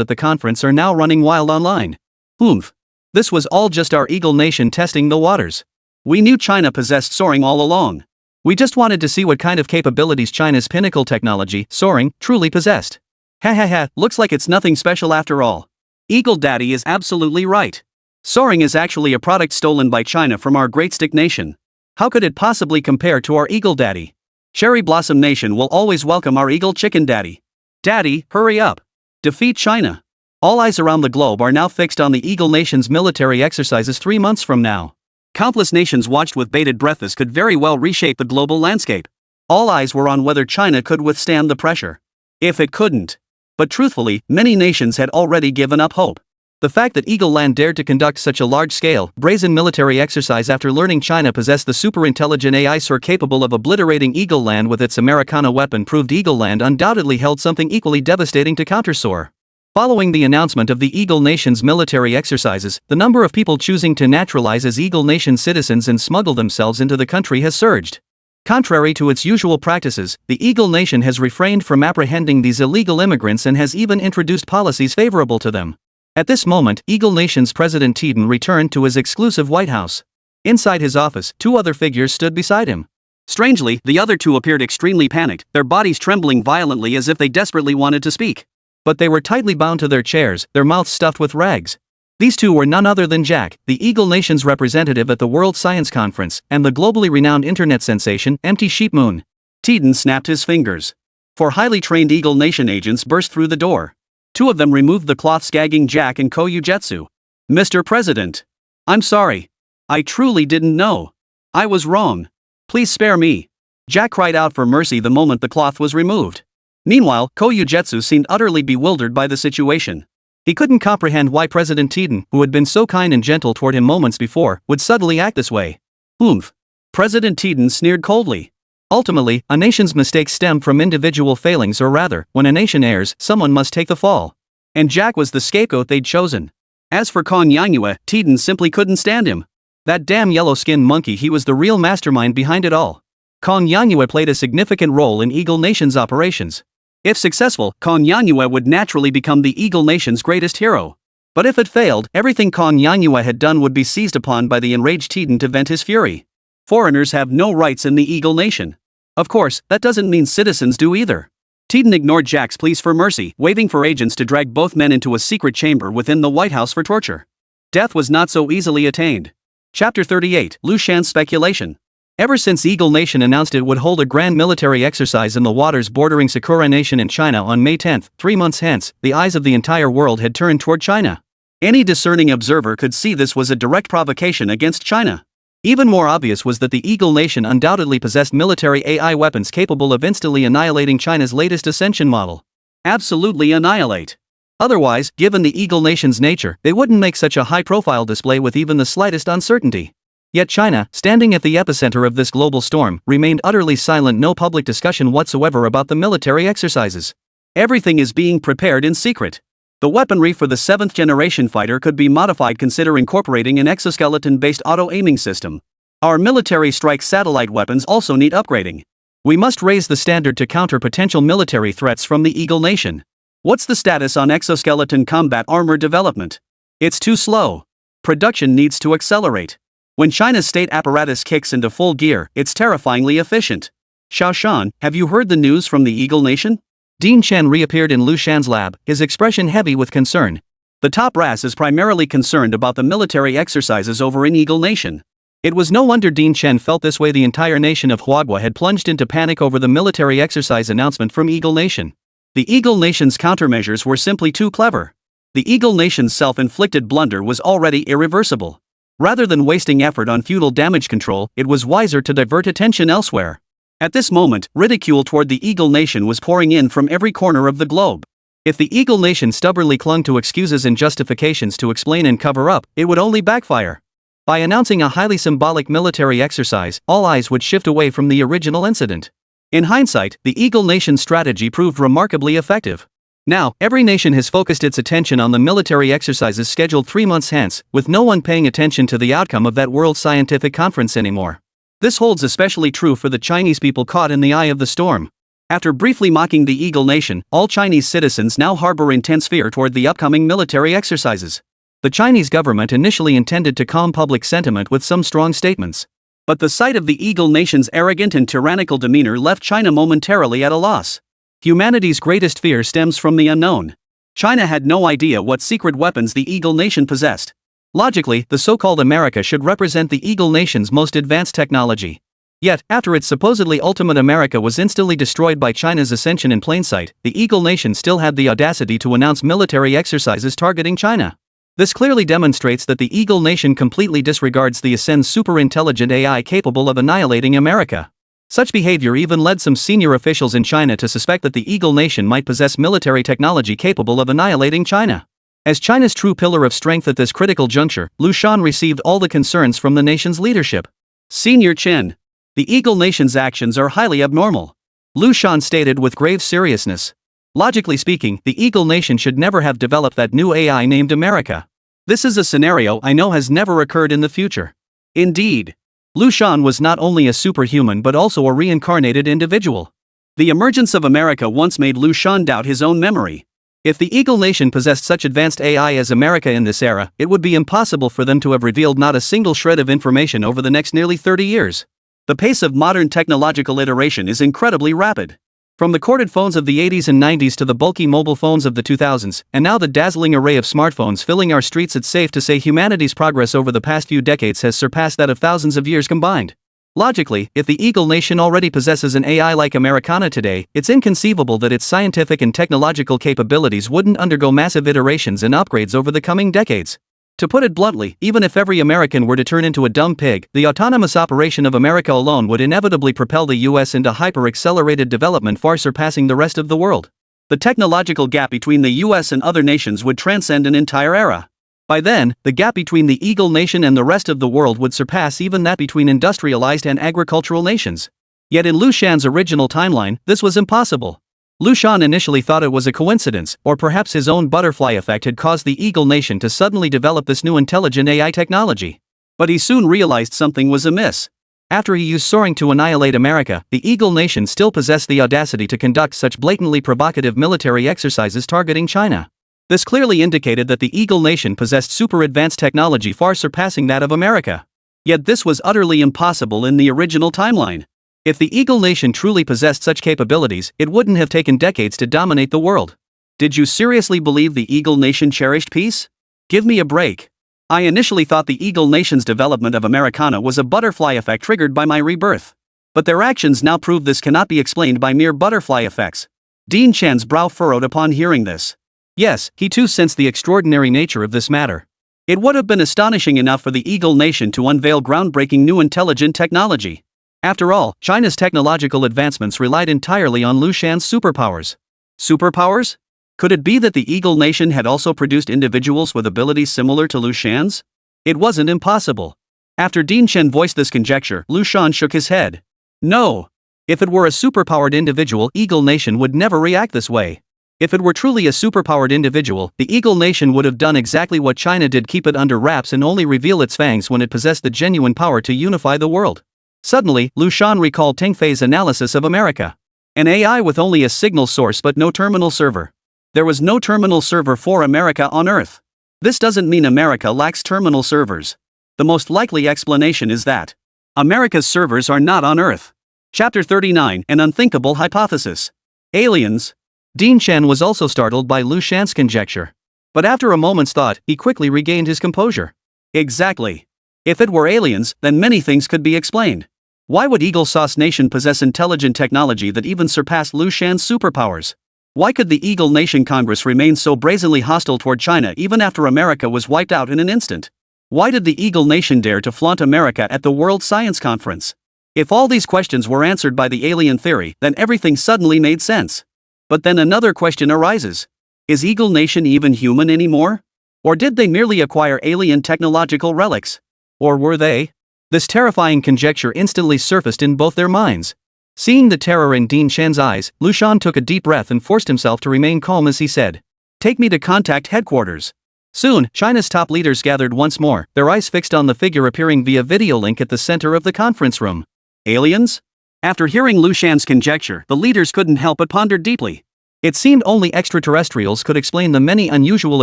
at the conference are now running wild online. Oomph. This was all just our Eagle Nation testing the waters. We knew China possessed soaring all along. We just wanted to see what kind of capabilities China's pinnacle technology, soaring, truly possessed. Ha ha ha, looks like it's nothing special after all. Eagle Daddy is absolutely right. Soaring is actually a product stolen by China from our great stick nation. How could it possibly compare to our Eagle Daddy? Cherry Blossom Nation will always welcome our Eagle Chicken Daddy. Daddy, hurry up. Defeat China. All eyes around the globe are now fixed on the Eagle Nation's military exercises 3 months from now. Countless nations watched with bated breath. This could very well reshape the global landscape. All eyes were on whether China could withstand the pressure. If it couldn't. But truthfully, many nations had already given up hope. The fact that Eagle Land dared to conduct such a large-scale, brazen military exercise after learning China possessed the super-intelligent AI soar capable of obliterating Eagle Land with its Americana weapon proved Eagle Land undoubtedly held something equally devastating to counter-soar. Following the announcement of the Eagle Nation's military exercises, the number of people choosing to naturalize as Eagle Nation citizens and smuggle themselves into the country has surged. Contrary to its usual practices, the Eagle Nation has refrained from apprehending these illegal immigrants and has even introduced policies favorable to them. At this moment, Eagle Nation's President Teton returned to his exclusive White House. Inside his office, 2 other figures stood beside him. Strangely, the other two appeared extremely panicked, their bodies trembling violently as if they desperately wanted to speak. But they were tightly bound to their chairs, their mouths stuffed with rags. These two were none other than Jack, the Eagle Nation's representative at the World Science Conference, and the globally renowned internet sensation, Empty Sheep Moon. Tiden snapped his fingers. Four highly trained Eagle Nation agents burst through the door. Two of them removed the cloths gagging Jack and Koyujetsu. Mr. President. I'm sorry. I truly didn't know. I was wrong. Please spare me. Jack cried out for mercy the moment the cloth was removed. Meanwhile, Koyujetsu seemed utterly bewildered by the situation. He couldn't comprehend why President Tiden, who had been so kind and gentle toward him moments before, would suddenly act this way. Oomph. President Tiden sneered coldly. Ultimately, a nation's mistakes stem from individual failings, or rather, when a nation errs, someone must take the fall. And Jack was the scapegoat they'd chosen. As for Kong Yanyue, Tiden simply couldn't stand him. That damn yellow-skinned monkey, he was the real mastermind behind it all. Kong Yanyue played a significant role in Eagle Nation's operations. If successful, Kong Yanyue would naturally become the Eagle Nation's greatest hero. But if it failed, everything Kong Yanyue had done would be seized upon by the enraged Tiden to vent his fury. Foreigners have no rights in the Eagle Nation. Of course, that doesn't mean citizens do either. Tiden ignored Jack's pleas for mercy, waving for agents to drag both men into a secret chamber within the White House for torture. Death was not so easily attained. Chapter 38, Liu Shan's speculation. Ever since Eagle Nation announced it would hold a grand military exercise in the waters bordering Sakura Nation in China on May 10, 3 months hence, the eyes of the entire world had turned toward China. Any discerning observer could see this was a direct provocation against China. Even more obvious was that the Eagle Nation undoubtedly possessed military AI weapons capable of instantly annihilating China's latest ascension model. Absolutely annihilate. Otherwise, given the Eagle Nation's nature, they wouldn't make such a high-profile display with even the slightest uncertainty. Yet China, standing at the epicenter of this global storm, remained utterly silent, no public discussion whatsoever about the military exercises. Everything is being prepared in secret. The weaponry for the 7th generation fighter could be modified. Consider incorporating an exoskeleton-based auto-aiming system. Our military strike satellite weapons also need upgrading. We must raise the standard to counter potential military threats from the Eagle Nation. What's the status on exoskeleton combat armor development? It's too slow. Production needs to accelerate. When China's state apparatus kicks into full gear, it's terrifyingly efficient. Xiao Shan, have you heard the news from the Eagle Nation? Dean Chen reappeared in Liu Shan's lab, his expression heavy with concern. The top brass is primarily concerned about the military exercises over in Eagle Nation. It was no wonder Dean Chen felt this way. The entire nation of Huagua had plunged into panic over the military exercise announcement from Eagle Nation. The Eagle Nation's countermeasures were simply too clever. The Eagle Nation's self-inflicted blunder was already irreversible. Rather than wasting effort on futile damage control, it was wiser to divert attention elsewhere. At this moment, ridicule toward the Eagle Nation was pouring in from every corner of the globe. If the Eagle Nation stubbornly clung to excuses and justifications to explain and cover up, it would only backfire. By announcing a highly symbolic military exercise, all eyes would shift away from the original incident. In hindsight, the Eagle Nation's strategy proved remarkably effective. Now, every nation has focused its attention on the military exercises scheduled 3 months hence, with no one paying attention to the outcome of that World Scientific Conference anymore. This holds especially true for the Chinese people caught in the eye of the storm. After briefly mocking the Eagle Nation, all Chinese citizens now harbor intense fear toward the upcoming military exercises. The Chinese government initially intended to calm public sentiment with some strong statements. But the sight of the Eagle Nation's arrogant and tyrannical demeanor left China momentarily at a loss. Humanity's greatest fear stems from the unknown. China had no idea what secret weapons the Eagle Nation possessed. Logically, the so-called America should represent the Eagle Nation's most advanced technology. Yet, after its supposedly ultimate America was instantly destroyed by China's ascension in plain sight, the Eagle Nation still had the audacity to announce military exercises targeting China. This clearly demonstrates that the Eagle Nation completely disregards the Ascend's super-intelligent AI capable of annihilating America. Such behavior even led some senior officials in China to suspect that the Eagle Nation might possess military technology capable of annihilating China. As China's true pillar of strength at this critical juncture, Liu Shan received all the concerns from the nation's leadership. Senior Chen. The Eagle Nation's actions are highly abnormal. Liu Shan stated with grave seriousness. Logically speaking, the Eagle Nation should never have developed that new AI named America. This is a scenario I know has never occurred in the future. Indeed. Liu Shan was not only a superhuman but also a reincarnated individual. The emergence of America once made Liu Shan doubt his own memory. If the Eagle Nation possessed such advanced AI as America in this era, it would be impossible for them to have revealed not a single shred of information over the next nearly 30 years. The pace of modern technological iteration is incredibly rapid. From the corded phones of the 80s and 90s to the bulky mobile phones of the 2000s, and now the dazzling array of smartphones filling our streets, it's safe to say humanity's progress over the past few decades has surpassed that of thousands of years combined. Logically, if the Eagle Nation already possesses an AI like Americana today, it's inconceivable that its scientific and technological capabilities wouldn't undergo massive iterations and upgrades over the coming decades. To put it bluntly, even if every American were to turn into a dumb pig, the autonomous operation of America alone would inevitably propel the US into hyper-accelerated development far surpassing the rest of the world. The technological gap between the US and other nations would transcend an entire era. By then, the gap between the Eagle Nation and the rest of the world would surpass even that between industrialized and agricultural nations. Yet in Liu Shan's original timeline, this was impossible. Liu Shan initially thought it was a coincidence, or perhaps his own butterfly effect had caused the Eagle Nation to suddenly develop this new intelligent AI technology. But he soon realized something was amiss. After he used soaring to annihilate America, the Eagle Nation still possessed the audacity to conduct such blatantly provocative military exercises targeting China. This clearly indicated that the Eagle Nation possessed super-advanced technology far surpassing that of America. Yet this was utterly impossible in the original timeline. If the Eagle Nation truly possessed such capabilities, it wouldn't have taken decades to dominate the world. Did you seriously believe the Eagle Nation cherished peace? Give me a break. I initially thought the Eagle Nation's development of Americana was a butterfly effect triggered by my rebirth. But their actions now prove this cannot be explained by mere butterfly effects. Dean Chan's brow furrowed upon hearing this. Yes, he too sensed the extraordinary nature of this matter. It would have been astonishing enough for the Eagle Nation to unveil groundbreaking new intelligent technology. After all, China's technological advancements relied entirely on Liu Shan's superpowers. Superpowers? Could it be that the Eagle Nation had also produced individuals with abilities similar to Liu Shan's? It wasn't impossible. After Dean Chen voiced this conjecture, Liu Shan shook his head. No. If it were a superpowered individual, Eagle Nation would never react this way. If it were truly a superpowered individual, the Eagle Nation would have done exactly what China did, keep it under wraps and only reveal its fangs when it possessed the genuine power to unify the world. Suddenly, Liu Shan recalled Teng Fei's analysis of America. An AI with only a signal source but no terminal server. There was no terminal server for America on Earth. This doesn't mean America lacks terminal servers. The most likely explanation is that America's servers are not on Earth. Chapter 39, An Unthinkable Hypothesis. Aliens. Dean Chen was also startled by Liu Shan's conjecture. But after a moment's thought, he quickly regained his composure. Exactly. If it were aliens, then many things could be explained. Why would Eagle Sauce Nation possess intelligent technology that even surpassed Liu Shan's superpowers? Why could the Eagle Nation Congress remain so brazenly hostile toward China even after America was wiped out in an instant? Why did the Eagle Nation dare to flaunt America at the World Science Conference? If all these questions were answered by the alien theory, then everything suddenly made sense. But then another question arises. Is Eagle Nation even human anymore? Or did they merely acquire alien technological relics? Or were they? This terrifying conjecture instantly surfaced in both their minds. Seeing the terror in Dean Chan's eyes, Liu Shan took a deep breath and forced himself to remain calm as he said, "Take me to contact headquarters." Soon, China's top leaders gathered once more, their eyes fixed on the figure appearing via video link at the center of the conference room. Aliens? After hearing Liu Shan's conjecture, the leaders couldn't help but ponder deeply. It seemed only extraterrestrials could explain the many unusual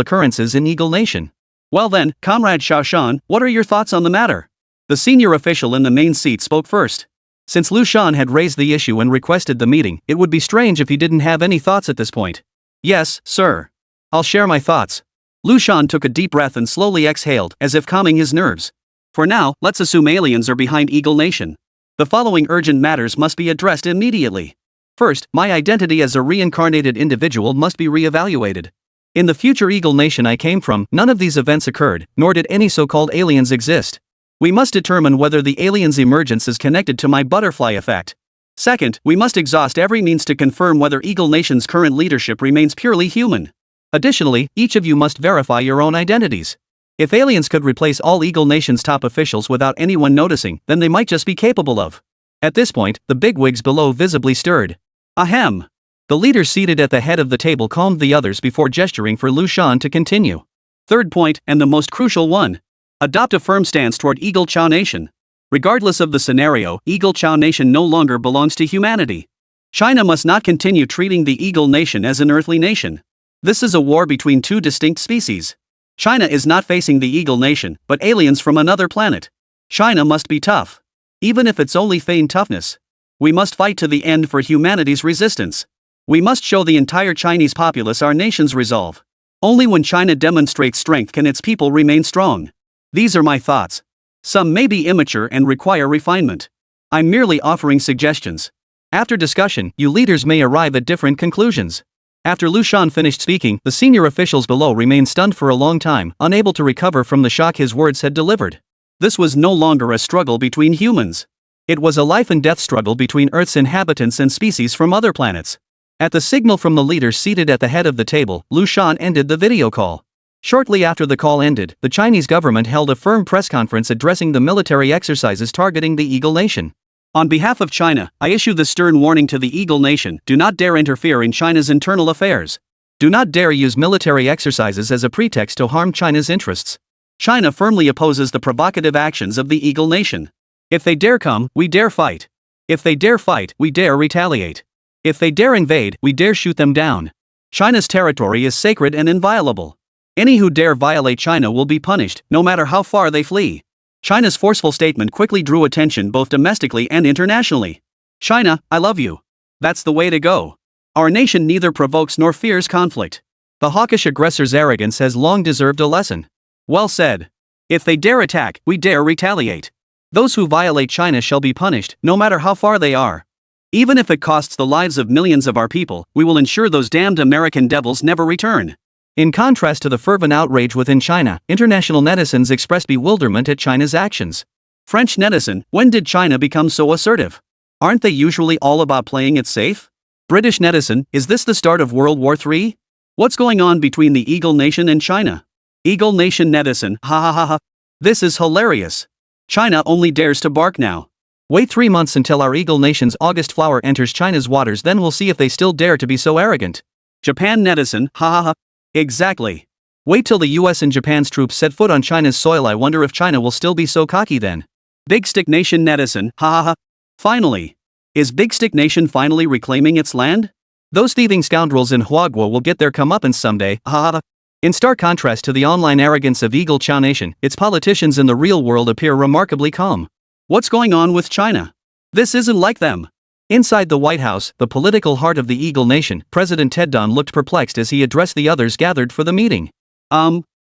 occurrences in Eagle Nation. Well then, Comrade Shan, what are your thoughts on the matter? The senior official in the main seat spoke first. Since Liu Shan had raised the issue and requested the meeting, it would be strange if he didn't have any thoughts at this point. Yes, sir. I'll share my thoughts. Liu Shan took a deep breath and slowly exhaled, as if calming his nerves. For now, let's assume aliens are behind Eagle Nation. The following urgent matters must be addressed immediately. First, my identity as a reincarnated individual must be re-evaluated. In the future Eagle Nation I came from, none of these events occurred, nor did any so-called aliens exist. We must determine whether the aliens' emergence is connected to my butterfly effect. Second, we must exhaust every means to confirm whether Eagle Nation's current leadership remains purely human. Additionally, each of you must verify your own identities. If aliens could replace all Eagle Nation's top officials without anyone noticing, then they might just be capable of. At this point, the bigwigs below visibly stirred. Ahem. The leader seated at the head of the table calmed the others before gesturing for Liu Shan to continue. Third point, and the most crucial one. Adopt a firm stance toward Eagle Chow Nation. Regardless of the scenario, Eagle Chow Nation no longer belongs to humanity. China must not continue treating the Eagle Nation as an earthly nation. This is a war between two distinct species. China is not facing the Eagle Nation, but aliens from another planet. China must be tough. even if it's only feigned toughness. We must fight to the end for humanity's resistance. We must show the entire Chinese populace our nation's resolve. Only when China demonstrates strength can its people remain strong. These are my thoughts. Some may be immature and require refinement. I'm merely offering suggestions. After discussion, you leaders may arrive at different conclusions. After Liu Shan finished speaking, the senior officials below remained stunned for a long time, unable to recover from the shock his words had delivered. This was no longer a struggle between humans. It was a life and death struggle between Earth's inhabitants and species from other planets. At the signal from the leaders seated at the head of the table, Liu Shan ended the video call. Shortly after the call ended, the Chinese government held a firm press conference addressing the military exercises targeting the Eagle Nation. On behalf of China, I issue the stern warning to the Eagle Nation: do not dare interfere in China's internal affairs. Do not dare use military exercises as a pretext to harm China's interests. China firmly opposes the provocative actions of the Eagle Nation. If they dare come, we dare fight. If they dare fight, we dare retaliate. If they dare invade, we dare shoot them down. China's territory is sacred and inviolable. Any who dare violate China will be punished, no matter how far they flee. China's forceful statement quickly drew attention both domestically and internationally. China, I love you. That's the way to go. Our nation neither provokes nor fears conflict. The hawkish aggressor's arrogance has long deserved a lesson. Well said. If they dare attack, we dare retaliate. Those who violate China shall be punished, no matter how far they are. Even if it costs the lives of millions of our people, we will ensure those damned American devils never return. In contrast to the fervent outrage within China, international netizens expressed bewilderment at China's actions. French netizen: when did China become so assertive? Aren't they usually all about playing it safe? British netizen: is this the start of World War III? What's going on between the Eagle Nation and China? Eagle Nation netizen: ha ha ha ha. This is hilarious. China only dares to bark now. Wait 3 months until our Eagle Nation's August flower enters China's waters, then we'll see if they still dare to be so arrogant. Japan netizen: ha ha ha. Exactly. Wait till the US and Japan's troops set foot on China's soil. I wonder if China will still be so cocky then. Big Stick Nation netizen: ha ha ha. Finally. Is Big Stick Nation finally reclaiming its land? Those thieving scoundrels in Huagua will get their comeuppance someday, ha ha ha. In stark contrast to the online arrogance of Eagle Chow Nation, its politicians in the real world appear remarkably calm. What's going on with China? This isn't like them. Inside the White House, the political heart of the Eagle Nation, President Ted Don looked perplexed as he addressed the others gathered for the meeting.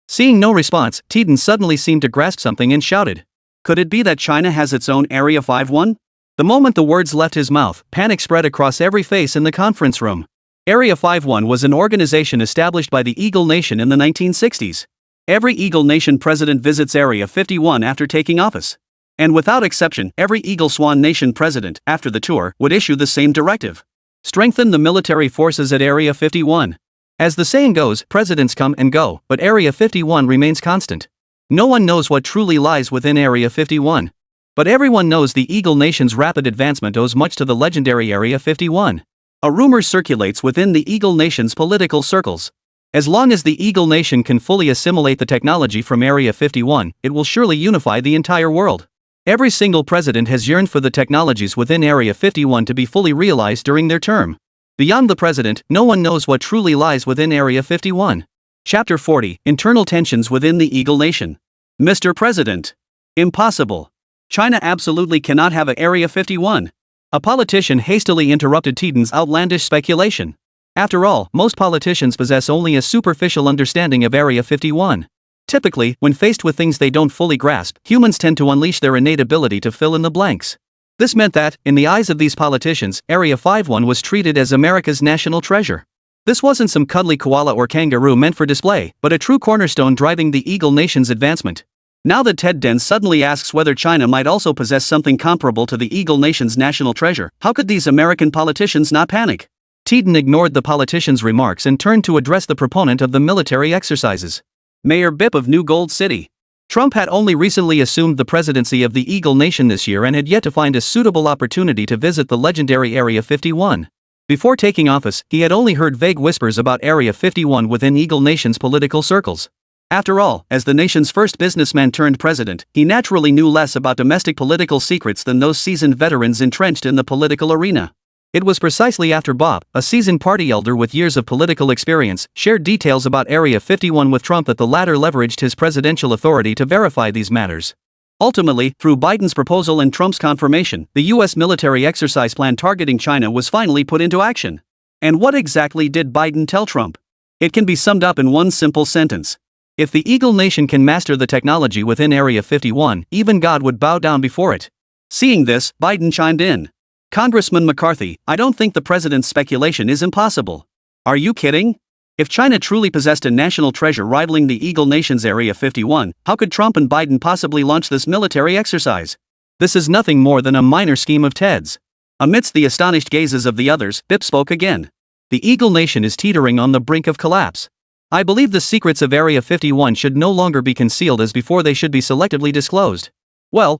Seeing no response, Teden suddenly seemed to grasp something and shouted. Could it be that China has its own Area 51? The moment the words left his mouth, panic spread across every face in the conference room. Area 51 was an organization established by the Eagle Nation in the 1960s. Every Eagle Nation president visits Area 51 after taking office. And without exception, every Eagle Swan Nation president, after the tour, would issue the same directive: strengthen the military forces at Area 51. As the saying goes, presidents come and go, but Area 51 remains constant. No one knows what truly lies within Area 51. But everyone knows the Eagle Nation's rapid advancement owes much to the legendary Area 51. A rumor circulates within the Eagle Nation's political circles. As long as the Eagle Nation can fully assimilate the technology from Area 51, it will surely unify the entire world. Every single president has yearned for the technologies within Area 51 to be fully realized during their term. Beyond the president, no one knows what truly lies within Area 51. Chapter 40: Internal Tensions Within the Eagle Nation. Mr. President. Impossible. China absolutely cannot have a Area 51. A politician hastily interrupted Teden's outlandish speculation. After all, most politicians possess only a superficial understanding of Area 51. Typically, when faced with things they don't fully grasp, humans tend to unleash their innate ability to fill in the blanks. This meant that, in the eyes of these politicians, Area 51 was treated as America's national treasure. This wasn't some cuddly koala or kangaroo meant for display, but a true cornerstone driving the Eagle Nation's advancement. Now that Ted Den suddenly asks whether China might also possess something comparable to the Eagle Nation's national treasure, how could these American politicians not panic? Teden ignored the politician's remarks and turned to address the proponent of the military exercises. Mayor Bip of New Gold City. Trump had only recently assumed the presidency of the Eagle Nation this year and had yet to find a suitable opportunity to visit the legendary Area 51. Before taking office, he had only heard vague whispers about Area 51 within Eagle Nation's political circles. After all, as the nation's first businessman turned president, he naturally knew less about domestic political secrets than those seasoned veterans entrenched in the political arena. It was precisely after Bob, a seasoned party elder with years of political experience, shared details about Area 51 with Trump that the latter leveraged his presidential authority to verify these matters. Ultimately, through Biden's proposal and Trump's confirmation, the U.S. military exercise plan targeting China was finally put into action. And what exactly did Biden tell Trump? It can be summed up in one simple sentence. If the Eagle Nation can master the technology within Area 51, even God would bow down before it. Seeing this, Biden chimed in. Congressman McCarthy, I don't think the president's speculation is impossible. Are you kidding? If China truly possessed a national treasure rivaling the Eagle Nation's Area 51, how could Trump and Biden possibly launch this military exercise? This is nothing more than a minor scheme of Ted's. Amidst the astonished gazes of the others, Bip spoke again. The Eagle Nation is teetering on the brink of collapse. I believe the secrets of Area 51 should no longer be concealed as before they should be selectively disclosed. Well,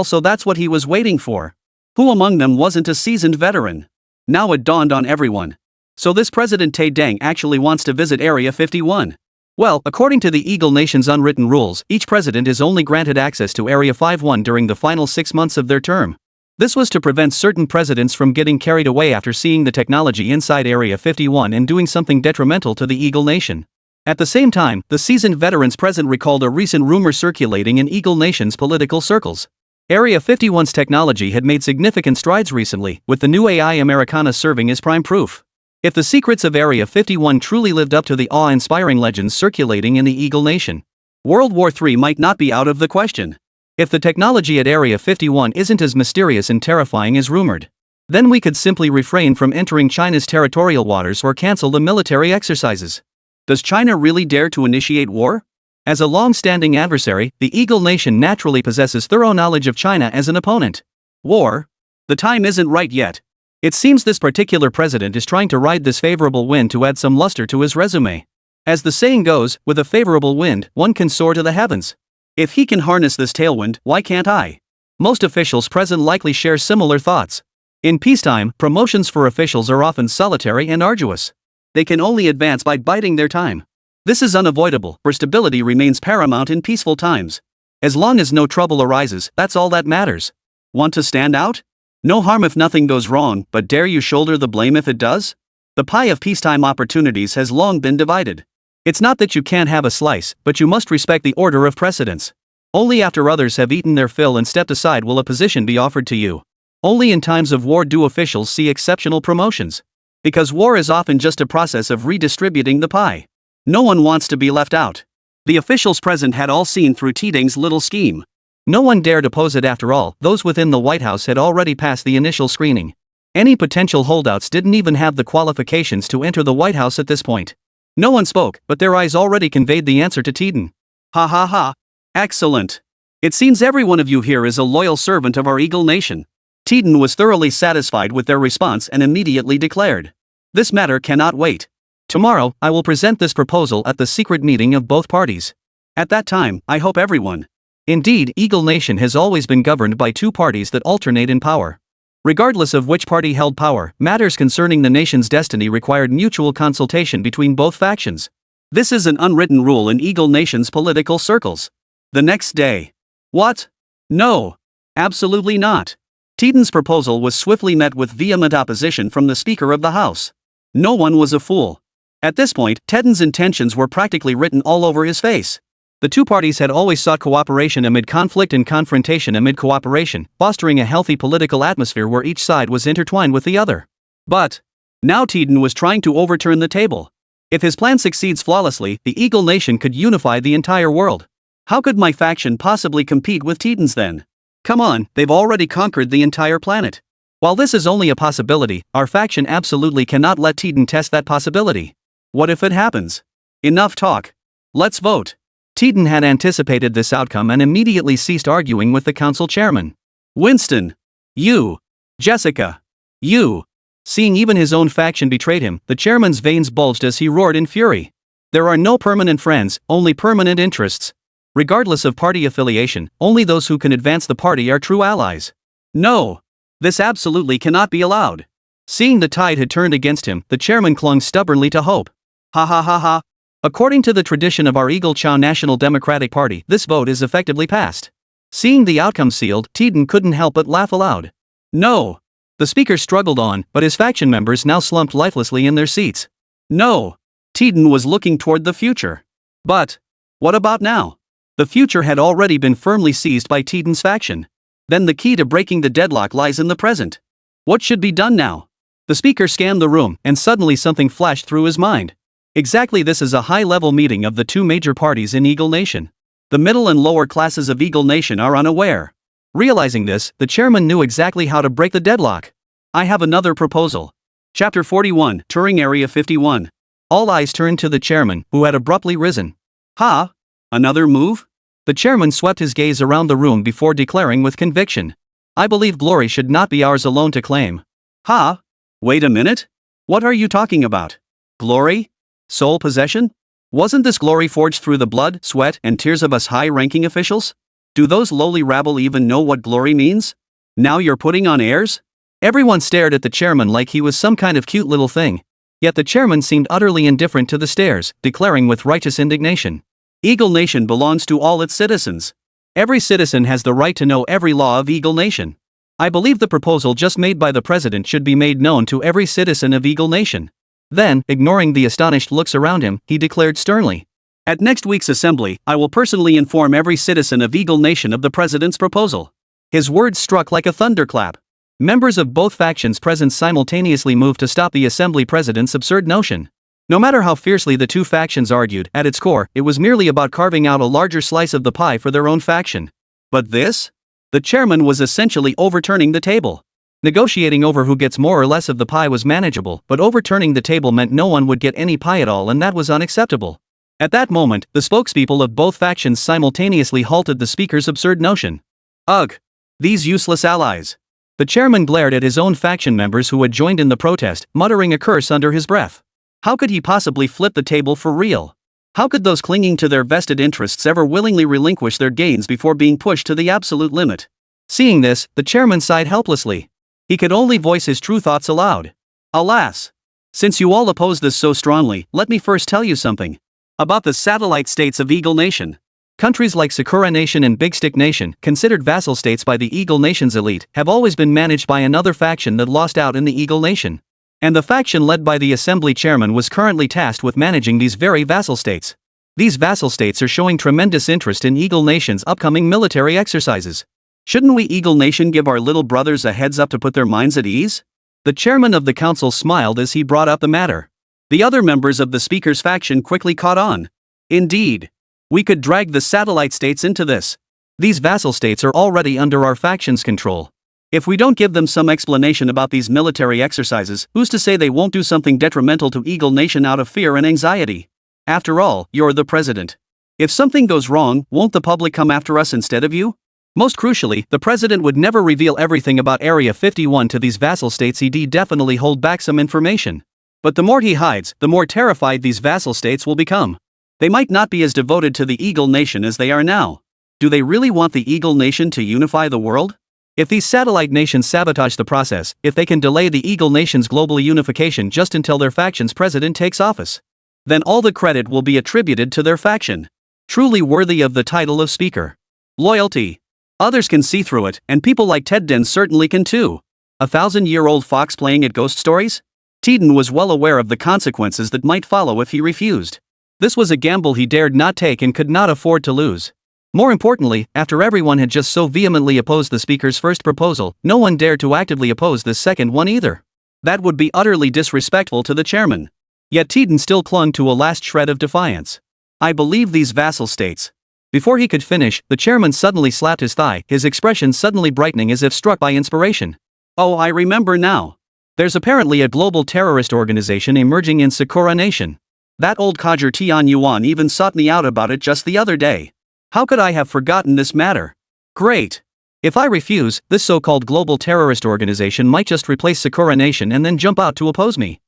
so that's what he was waiting for. Who among them wasn't a seasoned veteran? Now it dawned on everyone. So this President Tay Deng actually wants to visit Area 51. Well, according to the Eagle Nation's unwritten rules, each president is only granted access to Area 51 during the final 6 months of their term. This was to prevent certain presidents from getting carried away after seeing the technology inside Area 51 and doing something detrimental to the Eagle Nation. At the same time, the seasoned veterans present recalled a recent rumor circulating in Eagle Nation's political circles. Area 51's technology had made significant strides recently, with the new AI Americana serving as prime proof. If the secrets of Area 51 truly lived up to the awe-inspiring legends circulating in the Eagle Nation, World War III might not be out of the question. If the technology at Area 51 isn't as mysterious and terrifying as rumored, then we could simply refrain from entering China's territorial waters or cancel the military exercises. Does China really dare to initiate war? As a long-standing adversary, the Eagle Nation naturally possesses thorough knowledge of China as an opponent. War? The time isn't right yet. It seems this particular president is trying to ride this favorable wind to add some luster to his resume. As the saying goes, with a favorable wind, one can soar to the heavens. If he can harness this tailwind, why can't I? Most officials present likely share similar thoughts. In peacetime, promotions for officials are often solitary and arduous. They can only advance by biding their time. This is unavoidable, for stability remains paramount in peaceful times. As long as no trouble arises, that's all that matters. Want to stand out? No harm if nothing goes wrong, but dare you shoulder the blame if it does? The pie of peacetime opportunities has long been divided. It's not that you can't have a slice, but you must respect the order of precedence. Only after others have eaten their fill and stepped aside will a position be offered to you. Only in times of war do officials see exceptional promotions. Because war is often just a process of redistributing the pie. No one wants to be left out. The officials present had all seen through Deng's little scheme. No one dared oppose it after all, those within the White House had already passed the initial screening. Any potential holdouts didn't even have the qualifications to enter the White House at this point. No one spoke, but their eyes already conveyed the answer to Deng. Ha ha ha. Excellent. It seems every one of you here is a loyal servant of our Eagle Nation. Deng was thoroughly satisfied with their response and immediately declared. This matter cannot wait. Tomorrow, I will present this proposal at the secret meeting of both parties. At that time, I hope everyone. Indeed, Eagle Nation has always been governed by two parties that alternate in power. Regardless of which party held power, matters concerning the nation's destiny required mutual consultation between both factions. This is an unwritten rule in Eagle Nation's political circles. The next day. What? No. Absolutely not. Deng's proposal was swiftly met with vehement opposition from the Speaker of the House. No one was a fool. At this point, Deng's intentions were practically written all over his face. The two parties had always sought cooperation amid conflict and confrontation amid cooperation, fostering a healthy political atmosphere where each side was intertwined with the other. But now Deng was trying to overturn the table. If his plan succeeds flawlessly, the Eagle Nation could unify the entire world. How could my faction possibly compete with Deng's then? Come on, they've already conquered the entire planet. While this is only a possibility, our faction absolutely cannot let Deng test that possibility. What if it happens? Enough talk. Let's vote. Deng had anticipated this outcome and immediately ceased arguing with the council chairman. Winston. You. Jessica. You. Seeing even his own faction betrayed him, the chairman's veins bulged as he roared in fury. There are no permanent friends, only permanent interests. Regardless of party affiliation, only those who can advance the party are true allies. No. This absolutely cannot be allowed. Seeing the tide had turned against him, the chairman clung stubbornly to hope. Ha ha ha ha. According to the tradition of our Eagle Chow National Democratic Party, this vote is effectively passed. Seeing the outcome sealed, Deng couldn't help but laugh aloud. No. The speaker struggled on, but his faction members now slumped lifelessly in their seats. No. Deng was looking toward the future. But what about now? The future had already been firmly seized by Titan's faction. Then the key to breaking the deadlock lies in the present. What should be done now? The speaker scanned the room, and suddenly something flashed through his mind. Exactly, this is a high-level meeting of the two major parties in Eagle Nation. The middle and lower classes of Eagle Nation are unaware. Realizing this, the chairman knew exactly how to break the deadlock. I have another proposal. Chapter 41, Touring Area 51. All eyes turned to the chairman, who had abruptly risen. Ha? Another move? The chairman swept his gaze around the room before declaring with conviction. I believe glory should not be ours alone to claim. Ha? Wait a minute? What are you talking about? Glory? Sole possession? Wasn't this glory forged through the blood, sweat, and tears of us high-ranking officials? Do those lowly rabble even know what glory means? Now you're putting on airs? Everyone stared at the chairman like he was some kind of cute little thing. Yet the chairman seemed utterly indifferent to the stares, declaring with righteous indignation. Eagle Nation belongs to all its citizens. Every citizen has the right to know every law of Eagle Nation. I believe the proposal just made by the president should be made known to every citizen of Eagle Nation. Then, ignoring the astonished looks around him, he declared sternly. At next week's assembly, I will personally inform every citizen of Eagle Nation of the president's proposal. His words struck like a thunderclap. Members of both factions present simultaneously moved to stop the assembly president's absurd notion. No matter how fiercely the two factions argued, at its core, it was merely about carving out a larger slice of the pie for their own faction. But this? The chairman was essentially overturning the table. Negotiating over who gets more or less of the pie was manageable, but overturning the table meant no one would get any pie at all, and that was unacceptable. At that moment, the spokespeople of both factions simultaneously halted the speaker's absurd notion. Ugh! These useless allies! The chairman glared at his own faction members who had joined in the protest, muttering a curse under his breath. How could he possibly flip the table for real? How could those clinging to their vested interests ever willingly relinquish their gains before being pushed to the absolute limit? Seeing this, the chairman sighed helplessly. He could only voice his true thoughts aloud. Alas! Since you all oppose this so strongly, let me first tell you something about the satellite states of Eagle Nation. Countries like Sakura Nation and Big Stick Nation, considered vassal states by the Eagle Nation's elite, have always been managed by another faction that lost out in the Eagle Nation. And the faction led by the assembly chairman was currently tasked with managing these very vassal states. These vassal states are showing tremendous interest in Eagle Nation's upcoming military exercises. Shouldn't we Eagle Nation give our little brothers a heads up to put their minds at ease? The chairman of the council smiled as he brought up the matter. The other members of the speaker's faction quickly caught on. Indeed. We could drag the satellite states into this. These vassal states are already under our faction's control. If we don't give them some explanation about these military exercises, who's to say they won't do something detrimental to Eagle Nation out of fear and anxiety? After all, you're the president. If something goes wrong, won't the public come after us instead of you? Most crucially, the president would never reveal everything about Area 51 to these vassal states. He'd definitely hold back some information. But the more he hides, the more terrified these vassal states will become. They might not be as devoted to the Eagle Nation as they are now. Do they really want the Eagle Nation to unify the world? If these satellite nations sabotage the process, if they can delay the Eagle Nation's global unification just until their faction's president takes office, then all the credit will be attributed to their faction. Truly worthy of the title of speaker. Loyalty. Others can see through it, and people like Ted Den certainly can too. A 1,000-year-old fox playing at ghost stories? Teden was well aware of the consequences that might follow if he refused. This was a gamble he dared not take and could not afford to lose. More importantly, after everyone had just so vehemently opposed the speaker's first proposal, no one dared to actively oppose this second one either. That would be utterly disrespectful to the chairman. Yet Teden still clung to a last shred of defiance. I believe these vassal states. Before he could finish, the chairman suddenly slapped his thigh, his expression suddenly brightening as if struck by inspiration. Oh, I remember now. There's apparently a global terrorist organization emerging in Sakura Nation. That old codger Tian Yuan even sought me out about it just the other day. How could I have forgotten this matter? Great. If I refuse, this so-called global terrorist organization might just replace Sakura Nation and then jump out to oppose me.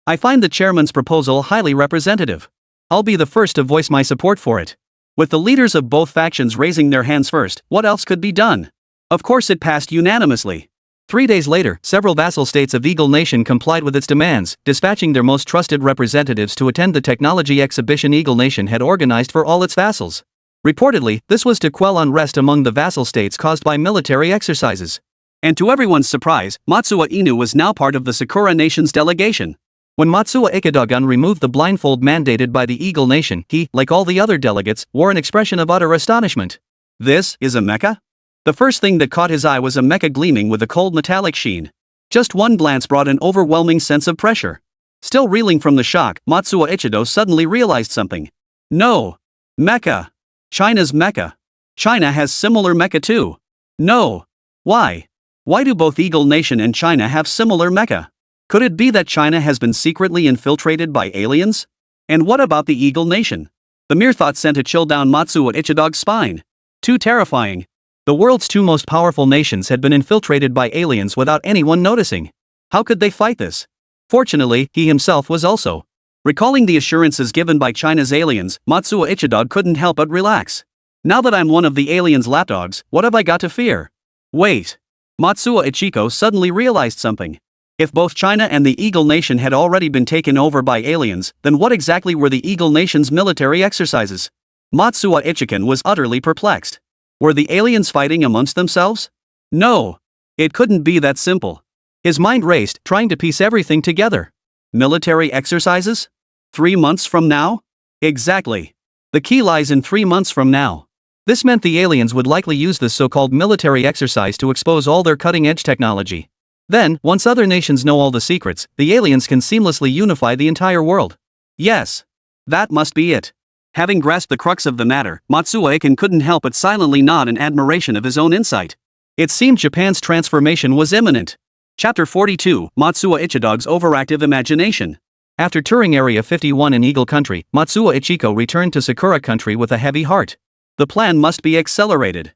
I find the chairman's proposal highly representative. I'll be the first to voice my support for it. With the leaders of both factions raising their hands first, what else could be done? Of course it passed unanimously. 3 days later, several vassal states of Eagle Nation complied with its demands, dispatching their most trusted representatives to attend the technology exhibition Eagle Nation had organized for all its vassals. Reportedly, this was to quell unrest among the vassal states caused by military exercises. And to everyone's surprise, Matsuo Inu was now part of the Sakura Nation's delegation. When Matsuo Ichidogun removed the blindfold mandated by the Eagle Nation, he, like all the other delegates, wore an expression of utter astonishment. This is a mecha? The first thing that caught his eye was a mecha gleaming with a cold metallic sheen. Just one glance brought an overwhelming sense of pressure. Still reeling from the shock, Matsuo Ichido suddenly realized something. No. Mecha. China's mecha. China has similar mecha too. No. Why? Why do both Eagle Nation and China have similar mecha? Could it be that China has been secretly infiltrated by aliens? And what about the Eagle Nation? The mere thought sent a chill down Matsuo Ichido's spine. Too terrifying. The world's two most powerful nations had been infiltrated by aliens without anyone noticing. How could they fight this? Fortunately, he himself was also. Recalling the assurances given by China's aliens, Matsuo Ichido couldn't help but relax. Now that I'm one of the aliens' lapdogs, what have I got to fear? Wait. Matsuo Ichigo suddenly realized something. If both China and the Eagle Nation had already been taken over by aliens, then what exactly were the Eagle Nation's military exercises? Matsuo Ichikan was utterly perplexed. Were the aliens fighting amongst themselves? No. It couldn't be that simple. His mind raced, trying to piece everything together. Military exercises? 3 months from now? Exactly. The key lies in 3 months from now. This meant the aliens would likely use this so-called military exercise to expose all their cutting-edge technology. Then, once other nations know all the secrets, the aliens can seamlessly unify the entire world. Yes. That must be it. Having grasped the crux of the matter, Matsuo Ichikan couldn't help but silently nod in admiration of his own insight. It seemed Japan's transformation was imminent. Chapter 42, Matsuo Ichido's overactive imagination. After touring Area 51 in Eagle Country, Matsuo Ichigo returned to Sakura Country with a heavy heart. The plan must be accelerated.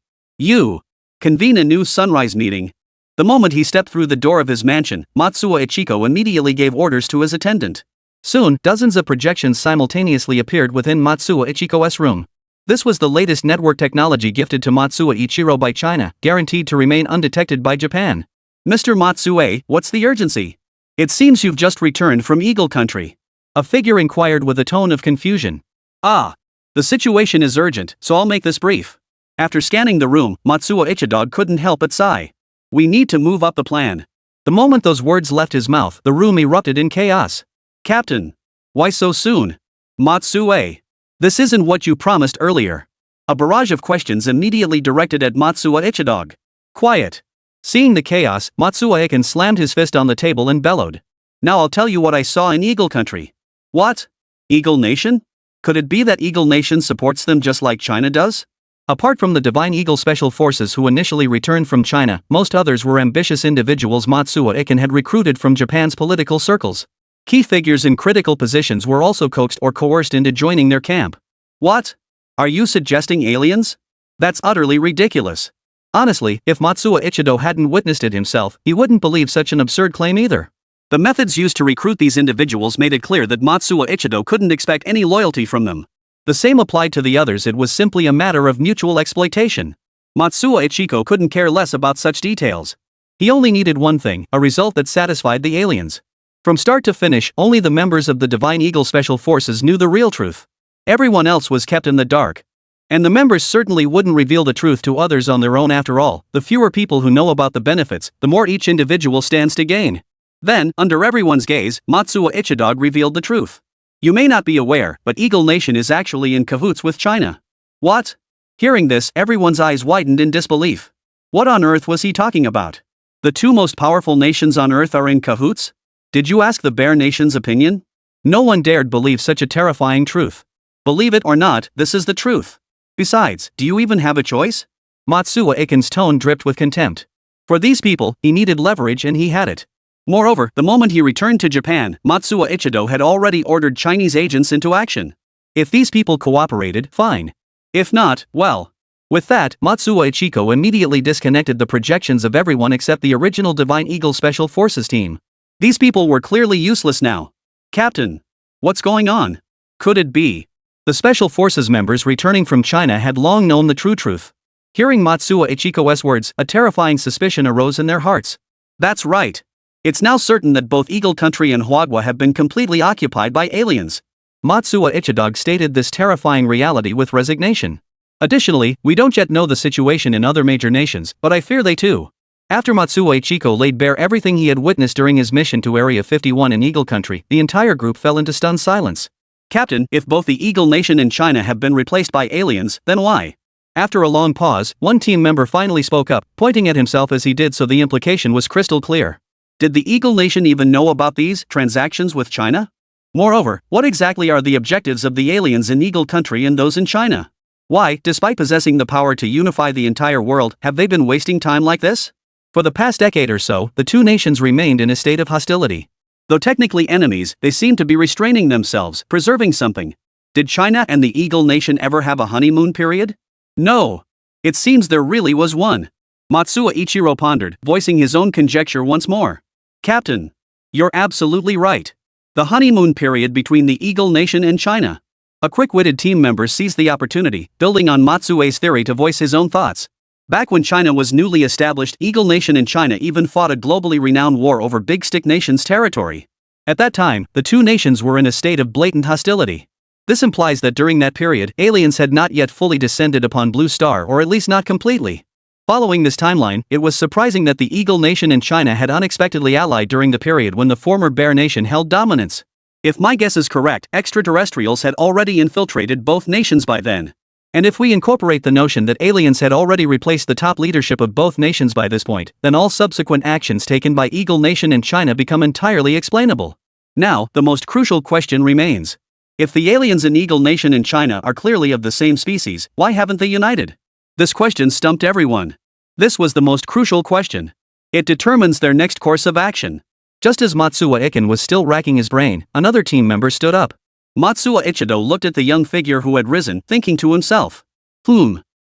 Convene a new sunrise meeting. The moment he stepped through the door of his mansion, Matsuo Ichigo immediately gave orders to his attendant. Soon, dozens of projections simultaneously appeared within Matsuo Ichigo's room. This was the latest network technology gifted to Matsuo Ichiro by China, guaranteed to remain undetected by Japan. Mr. Matsue, what's the urgency? It seems you've just returned from Eagle Country. A figure inquired with a tone of confusion. The situation is urgent, so I'll make this brief. After scanning the room, Matsuo Ichido couldn't help but sigh. We need to move up the plan. The moment those words left his mouth, the room erupted in chaos. Captain. Why so soon? Matsue. This isn't what you promised earlier. A barrage of questions immediately directed at Matsuo Ichido. Quiet. Seeing the chaos, Matsuo Ichikan slammed his fist on the table and bellowed. Now I'll tell you what I saw in Eagle Country. What? Eagle Nation? Could it be that Eagle Nation supports them just like China does? Apart from the Divine Eagle Special Forces who initially returned from China, most others were ambitious individuals Matsuo Ichikan had recruited from Japan's political circles. Key figures in critical positions were also coaxed or coerced into joining their camp. What? Are you suggesting aliens? That's utterly ridiculous. Honestly, if Matsuo Ichido hadn't witnessed it himself, he wouldn't believe such an absurd claim either. The methods used to recruit these individuals made it clear that Matsuo Ichido couldn't expect any loyalty from them. The same applied to the others. It was simply a matter of mutual exploitation. Matsuo Ichigo couldn't care less about such details. He only needed one thing, a result that satisfied the aliens. From start to finish, only the members of the Divine Eagle Special Forces knew the real truth. Everyone else was kept in the dark. And the members certainly wouldn't reveal the truth to others on their own. After all, the fewer people who know about the benefits, the more each individual stands to gain. Then, under everyone's gaze, Matsuo Ichido revealed the truth. You may not be aware, but Eagle Nation is actually in cahoots with China. What? Hearing this, everyone's eyes widened in disbelief. What on earth was he talking about? The two most powerful nations on Earth are in cahoots? Did you ask the Bear Nation's opinion? No one dared believe such a terrifying truth. Believe it or not, this is the truth. Besides, do you even have a choice? Matsuo Ichikan's tone dripped with contempt. For these people, he needed leverage and he had it. Moreover, the moment he returned to Japan, Matsuo Ichido had already ordered Chinese agents into action. If these people cooperated, fine. If not, well. With that, Matsuo Ichigo immediately disconnected the projections of everyone except the original Divine Eagle Special Forces team. These people were clearly useless now. Captain. What's going on? Could it be? The Special Forces members returning from China had long known the true truth. Hearing Matsuo Ichigo's words, a terrifying suspicion arose in their hearts. That's right. It's now certain that both Eagle Country and Huagua have been completely occupied by aliens. Matsuo Ichido stated this terrifying reality with resignation. Additionally, we don't yet know the situation in other major nations, but I fear they too. After Matsuo Ichiko laid bare everything he had witnessed during his mission to Area 51 in Eagle Country, the entire group fell into stunned silence. Captain, if both the Eagle Nation and China have been replaced by aliens, then why? After a long pause, one team member finally spoke up, pointing at himself as he did so the implication was crystal clear. Did the Eagle Nation even know about these transactions with China? Moreover, what exactly are the objectives of the aliens in Eagle Country and those in China? Why, despite possessing the power to unify the entire world, have they been wasting time like this? For the past decade or so, the two nations remained in a state of hostility. Though technically enemies, they seem to be restraining themselves, preserving something. Did China and the Eagle Nation ever have a honeymoon period? No. It seems there really was one. Matsuo Ichiro pondered, voicing his own conjecture once more. Captain, you're absolutely right. The honeymoon period between the Eagle Nation and China. A quick-witted team member seized the opportunity, building on Matsuo's theory to voice his own thoughts. Back when China was newly established, Eagle Nation and China even fought a globally renowned war over Big Stick Nation's territory. At that time, the two nations were in a state of blatant hostility. This implies that during that period, aliens had not yet fully descended upon Blue Star, or at least not completely. Following this timeline, it was surprising that the Eagle Nation and China had unexpectedly allied during the period when the former Bear Nation held dominance. If my guess is correct, extraterrestrials had already infiltrated both nations by then. And if we incorporate the notion that aliens had already replaced the top leadership of both nations by this point, then all subsequent actions taken by Eagle Nation and China become entirely explainable. Now, the most crucial question remains. If the aliens in Eagle Nation and China are clearly of the same species, why haven't they united? This question stumped everyone. This was the most crucial question. It determines their next course of action. Just as Matsuo Iken was still racking his brain, another team member stood up. Matsuo Ichido looked at the young figure who had risen, thinking to himself.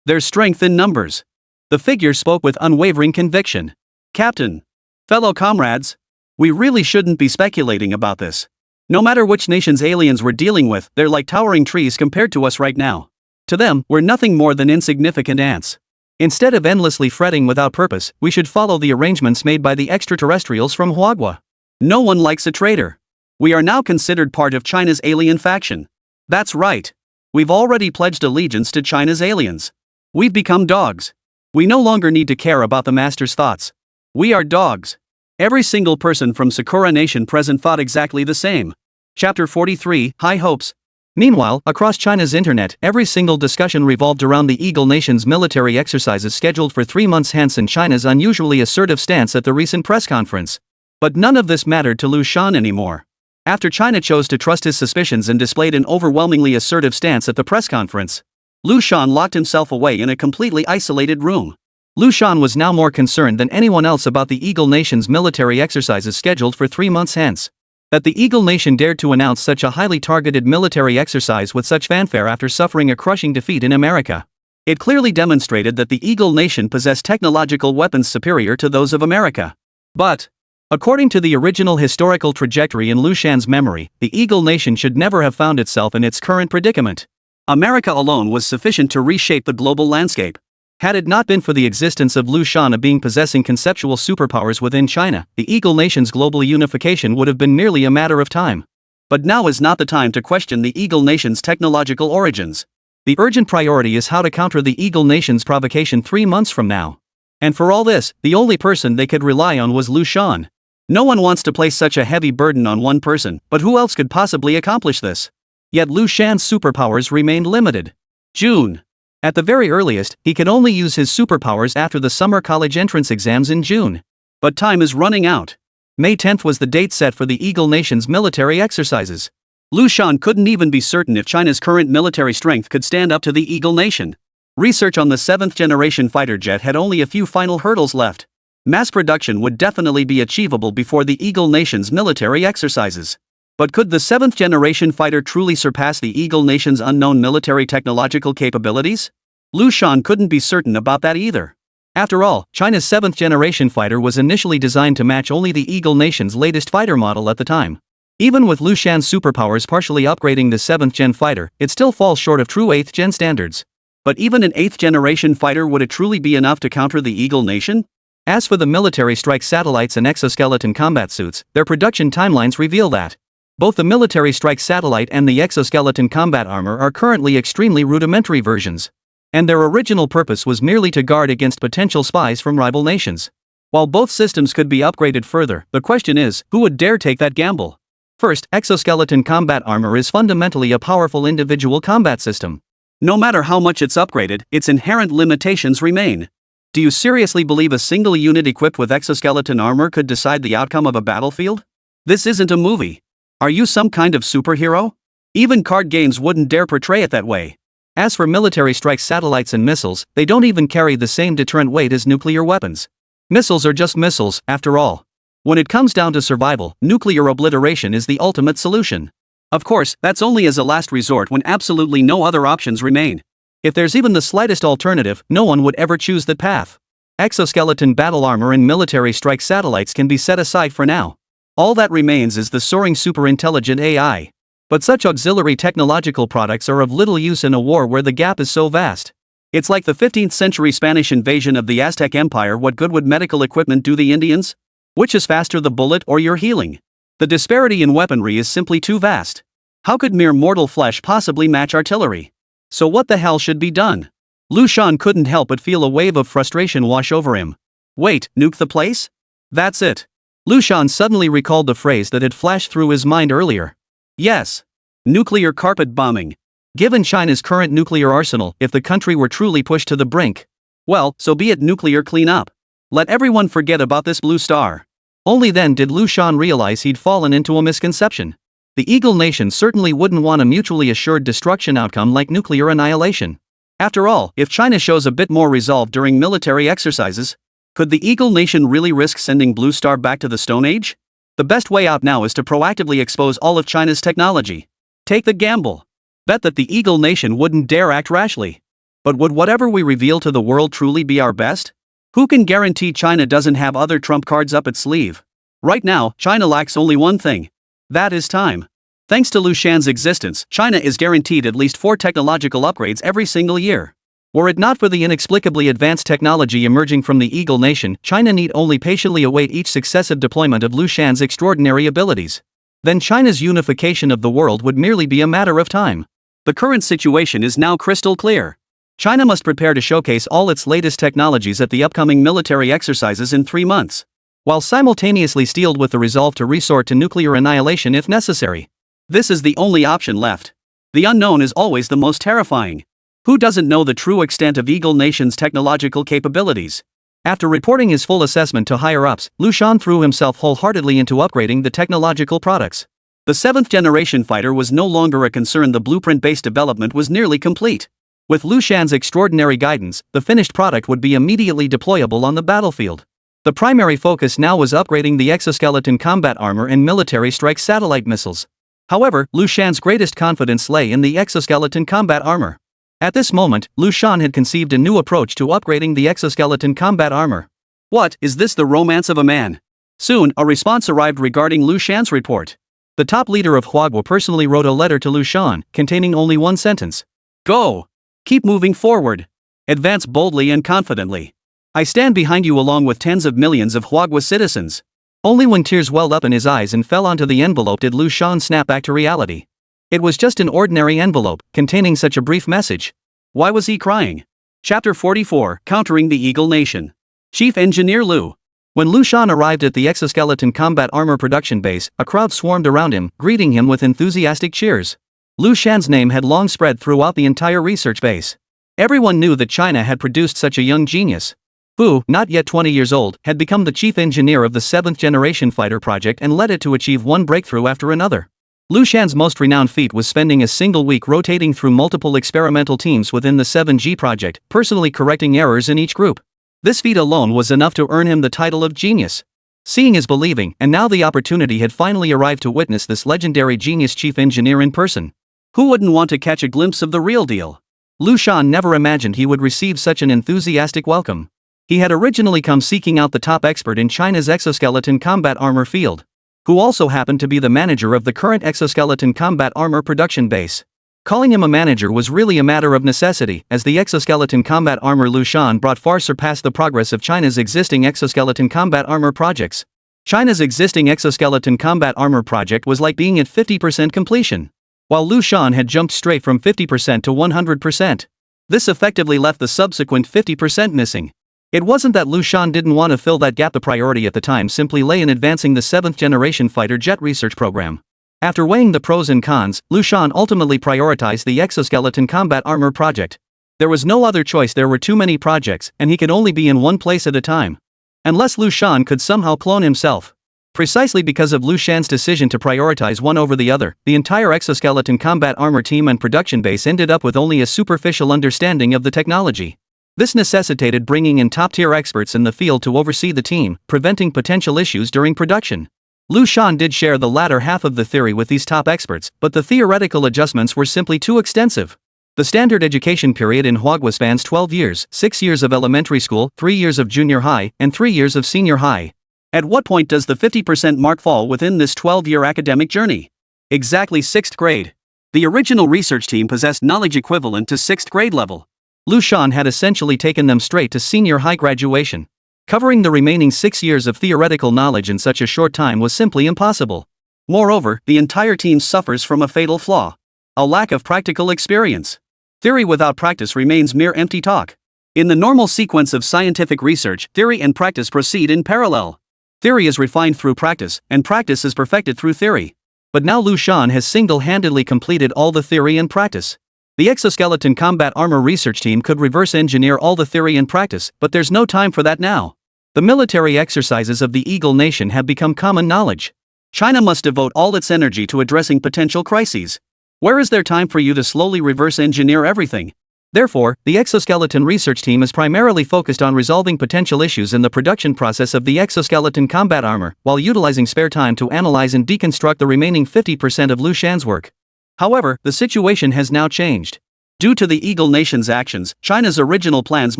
There's strength in numbers. The figure spoke with unwavering conviction. Captain. Fellow comrades. We really shouldn't be speculating about this. No matter which nation's aliens we're dealing with, they're like towering trees compared to us right now. To them, we're nothing more than insignificant ants. Instead of endlessly fretting without purpose, we should follow the arrangements made by the extraterrestrials from Huagua. No one likes a traitor. We are now considered part of China's alien faction. That's right. We've already pledged allegiance to China's aliens. We've become dogs. We no longer need to care about the master's thoughts. We are dogs. Every single person from Sakura Nation present thought exactly the same. Chapter 43, High Hopes. Meanwhile, across China's internet, every single discussion revolved around the Eagle Nation's military exercises scheduled for 3 months hence and China's unusually assertive stance at the recent press conference. But none of this mattered to Liu Shan anymore. After China chose to trust his suspicions and displayed an overwhelmingly assertive stance at the press conference, Liu Shan locked himself away in a completely isolated room. Liu Shan was now more concerned than anyone else about the Eagle Nation's military exercises scheduled for 3 months hence. That the Eagle Nation dared to announce such a highly targeted military exercise with such fanfare after suffering a crushing defeat in America. It clearly demonstrated that the Eagle Nation possessed technological weapons superior to those of America. But, according to the original historical trajectory in Liu Shan's memory, the Eagle Nation should never have found itself in its current predicament. America alone was sufficient to reshape the global landscape. Had it not been for the existence of Liu Shan being possessing conceptual superpowers within China, the Eagle Nation's global unification would have been merely a matter of time. But now is not the time to question the Eagle Nation's technological origins. The urgent priority is how to counter the Eagle Nation's provocation 3 months from now. And for all this, the only person they could rely on was Liu Shan. No one wants to place such a heavy burden on one person, but who else could possibly accomplish this? Yet Liu Shan's superpowers remained limited. June. At the very earliest, he could only use his superpowers after the summer college entrance exams in June. But time is running out. May 10th was the date set for the Eagle Nation's military exercises. Liu Shan couldn't even be certain if China's current military strength could stand up to the Eagle Nation. Research on the 7th generation fighter jet had only a few final hurdles left. Mass production would definitely be achievable before the Eagle Nation's military exercises. But could the 7th generation fighter truly surpass the Eagle Nation's unknown military technological capabilities? Liu Shan couldn't be certain about that either. After all, China's 7th generation fighter was initially designed to match only the Eagle Nation's latest fighter model at the time. Even with Liu Shan's superpowers partially upgrading the 7th gen fighter, it still falls short of true 8th gen standards. But even an 8th generation fighter, would it truly be enough to counter the Eagle Nation? As for the military strike satellites and exoskeleton combat suits, their production timelines reveal that both the military strike satellite and the exoskeleton combat armor are currently extremely rudimentary versions. And their original purpose was merely to guard against potential spies from rival nations. While both systems could be upgraded further, the question is, who would dare take that gamble? First, exoskeleton combat armor is fundamentally a powerful individual combat system. No matter how much it's upgraded, its inherent limitations remain. Do you seriously believe a single unit equipped with exoskeleton armor could decide the outcome of a battlefield? This isn't a movie. Are you some kind of superhero? Even card games wouldn't dare portray it that way. As for military strike satellites and missiles, they don't even carry the same deterrent weight as nuclear weapons. Missiles are just missiles, after all. When it comes down to survival, nuclear obliteration is the ultimate solution. Of course, that's only as a last resort when absolutely no other options remain. If there's even the slightest alternative, no one would ever choose that path. Exoskeleton battle armor and military strike satellites can be set aside for now. All that remains is the soaring superintelligent AI. But such auxiliary technological products are of little use in a war where the gap is so vast. It's like the 15th century Spanish invasion of the Aztec Empire. What good would medical equipment do the Indians? Which is faster, the bullet or your healing? The disparity in weaponry is simply too vast. How could mere mortal flesh possibly match artillery? So what the hell should be done? Liu Shan couldn't help but feel a wave of frustration wash over him. Wait, nuke the place? That's it. Liu Shan suddenly recalled the phrase that had flashed through his mind earlier. Yes. Nuclear carpet bombing. Given China's current nuclear arsenal, if the country were truly pushed to the brink, well, so be it, nuclear cleanup. Let everyone forget about this blue star. Only then did Liu Shan realize he'd fallen into a misconception. The Eagle Nation certainly wouldn't want a mutually assured destruction outcome like nuclear annihilation. After all, if China shows a bit more resolve during military exercises, could the Eagle Nation really risk sending Blue Star back to the Stone Age? The best way out now is to proactively expose all of China's technology. Take the gamble. Bet that the Eagle Nation wouldn't dare act rashly. But would whatever we reveal to the world truly be our best? Who can guarantee China doesn't have other trump cards up its sleeve? Right now, China lacks only one thing. That is time. Thanks to Liu Shan's existence, China is guaranteed at least 4 technological upgrades every single year. Were it not for the inexplicably advanced technology emerging from the Eagle Nation, China need only patiently await each successive deployment of Liu Shan's extraordinary abilities. Then China's unification of the world would merely be a matter of time. The current situation is now crystal clear. China must prepare to showcase all its latest technologies at the upcoming military exercises in 3 months, while simultaneously steeled with the resolve to resort to nuclear annihilation if necessary. This is the only option left. The unknown is always the most terrifying. Who doesn't know the true extent of Eagle Nation's technological capabilities? After reporting his full assessment to higher-ups, Liu Shan threw himself wholeheartedly into upgrading the technological products. The 7th generation fighter was no longer a concern. The blueprint-based development was nearly complete. With Liu Shan's extraordinary guidance, the finished product would be immediately deployable on the battlefield. The primary focus now was upgrading the exoskeleton combat armor and military strike satellite missiles. However, Liu Shan's greatest confidence lay in the exoskeleton combat armor. At this moment, Liu Shan had conceived a new approach to upgrading the exoskeleton combat armor. What, is this the romance of a man? Soon, a response arrived regarding Liu Shan's report. The top leader of Huagua personally wrote a letter to Liu Shan, containing only one sentence. Go! Keep moving forward. Advance boldly and confidently. I stand behind you along with tens of millions of Huagua citizens. Only when tears welled up in his eyes and fell onto the envelope did Liu Shan snap back to reality. It was just an ordinary envelope, containing such a brief message. Why was he crying? Chapter 44, Countering the Eagle Nation. Chief Engineer Liu. When Liu Shan arrived at the exoskeleton combat armor production base, a crowd swarmed around him, greeting him with enthusiastic cheers. Liu Shan's name had long spread throughout the entire research base. Everyone knew that China had produced such a young genius, who, not yet 20 years old, had become the chief engineer of the 7th generation fighter project and led it to achieve one breakthrough after another. Liu Shan's most renowned feat was spending a single week rotating through multiple experimental teams within the 7G project, personally correcting errors in each group. This feat alone was enough to earn him the title of genius. Seeing is believing, and now the opportunity had finally arrived to witness this legendary genius chief engineer in person. Who wouldn't want to catch a glimpse of the real deal? Liu Shan never imagined he would receive such an enthusiastic welcome. He had originally come seeking out the top expert in China's exoskeleton combat armor field, who also happened to be the manager of the current exoskeleton combat armor production base. Calling him a manager was really a matter of necessity, as the exoskeleton combat armor Liu Shan brought far surpassed the progress of China's existing exoskeleton combat armor projects. China's existing exoskeleton combat armor project was like being at 50% completion, while Liu Shan had jumped straight from 50% to 100%. This effectively left the subsequent 50% missing. It wasn't that Liu Shan didn't want to fill that gap. The priority at the time simply lay in advancing the 7th generation fighter jet research program. After weighing the pros and cons, Liu Shan ultimately prioritized the exoskeleton combat armor project. There was no other choice. There were too many projects, and he could only be in one place at a time. Unless Liu Shan could somehow clone himself. Precisely because of Liu Shan's decision to prioritize one over the other, the entire exoskeleton combat armor team and production base ended up with only a superficial understanding of the technology. This necessitated bringing in top-tier experts in the field to oversee the team, preventing potential issues during production. Liu Shan did share the latter half of the theory with these top experts, but the theoretical adjustments were simply too extensive. The standard education period in Huagua spans 12 years, 6 years of elementary school, 3 years of junior high, and 3 years of senior high. At what point does the 50% mark fall within this 12-year academic journey? Exactly 6th grade. The original research team possessed knowledge equivalent to 6th grade level. Liu Shan had essentially taken them straight to senior high graduation. Covering the remaining 6 years of theoretical knowledge in such a short time was simply impossible. Moreover, the entire team suffers from a fatal flaw: a lack of practical experience. Theory without practice remains mere empty talk. In the normal sequence of scientific research, theory and practice proceed in parallel. Theory is refined through practice, and practice is perfected through theory. But now Liu Shan has single-handedly completed all the theory and practice. The exoskeleton combat armor research team could reverse engineer all the theory and practice, but there's no time for that now. The military exercises of the Eagle Nation have become common knowledge. China must devote all its energy to addressing potential crises. Where is there time for you to slowly reverse engineer everything? Therefore, the exoskeleton research team is primarily focused on resolving potential issues in the production process of the exoskeleton combat armor, while utilizing spare time to analyze and deconstruct the remaining 50% of Liu Shan's work. However, the situation has now changed. Due to the Eagle Nation's actions, China's original plans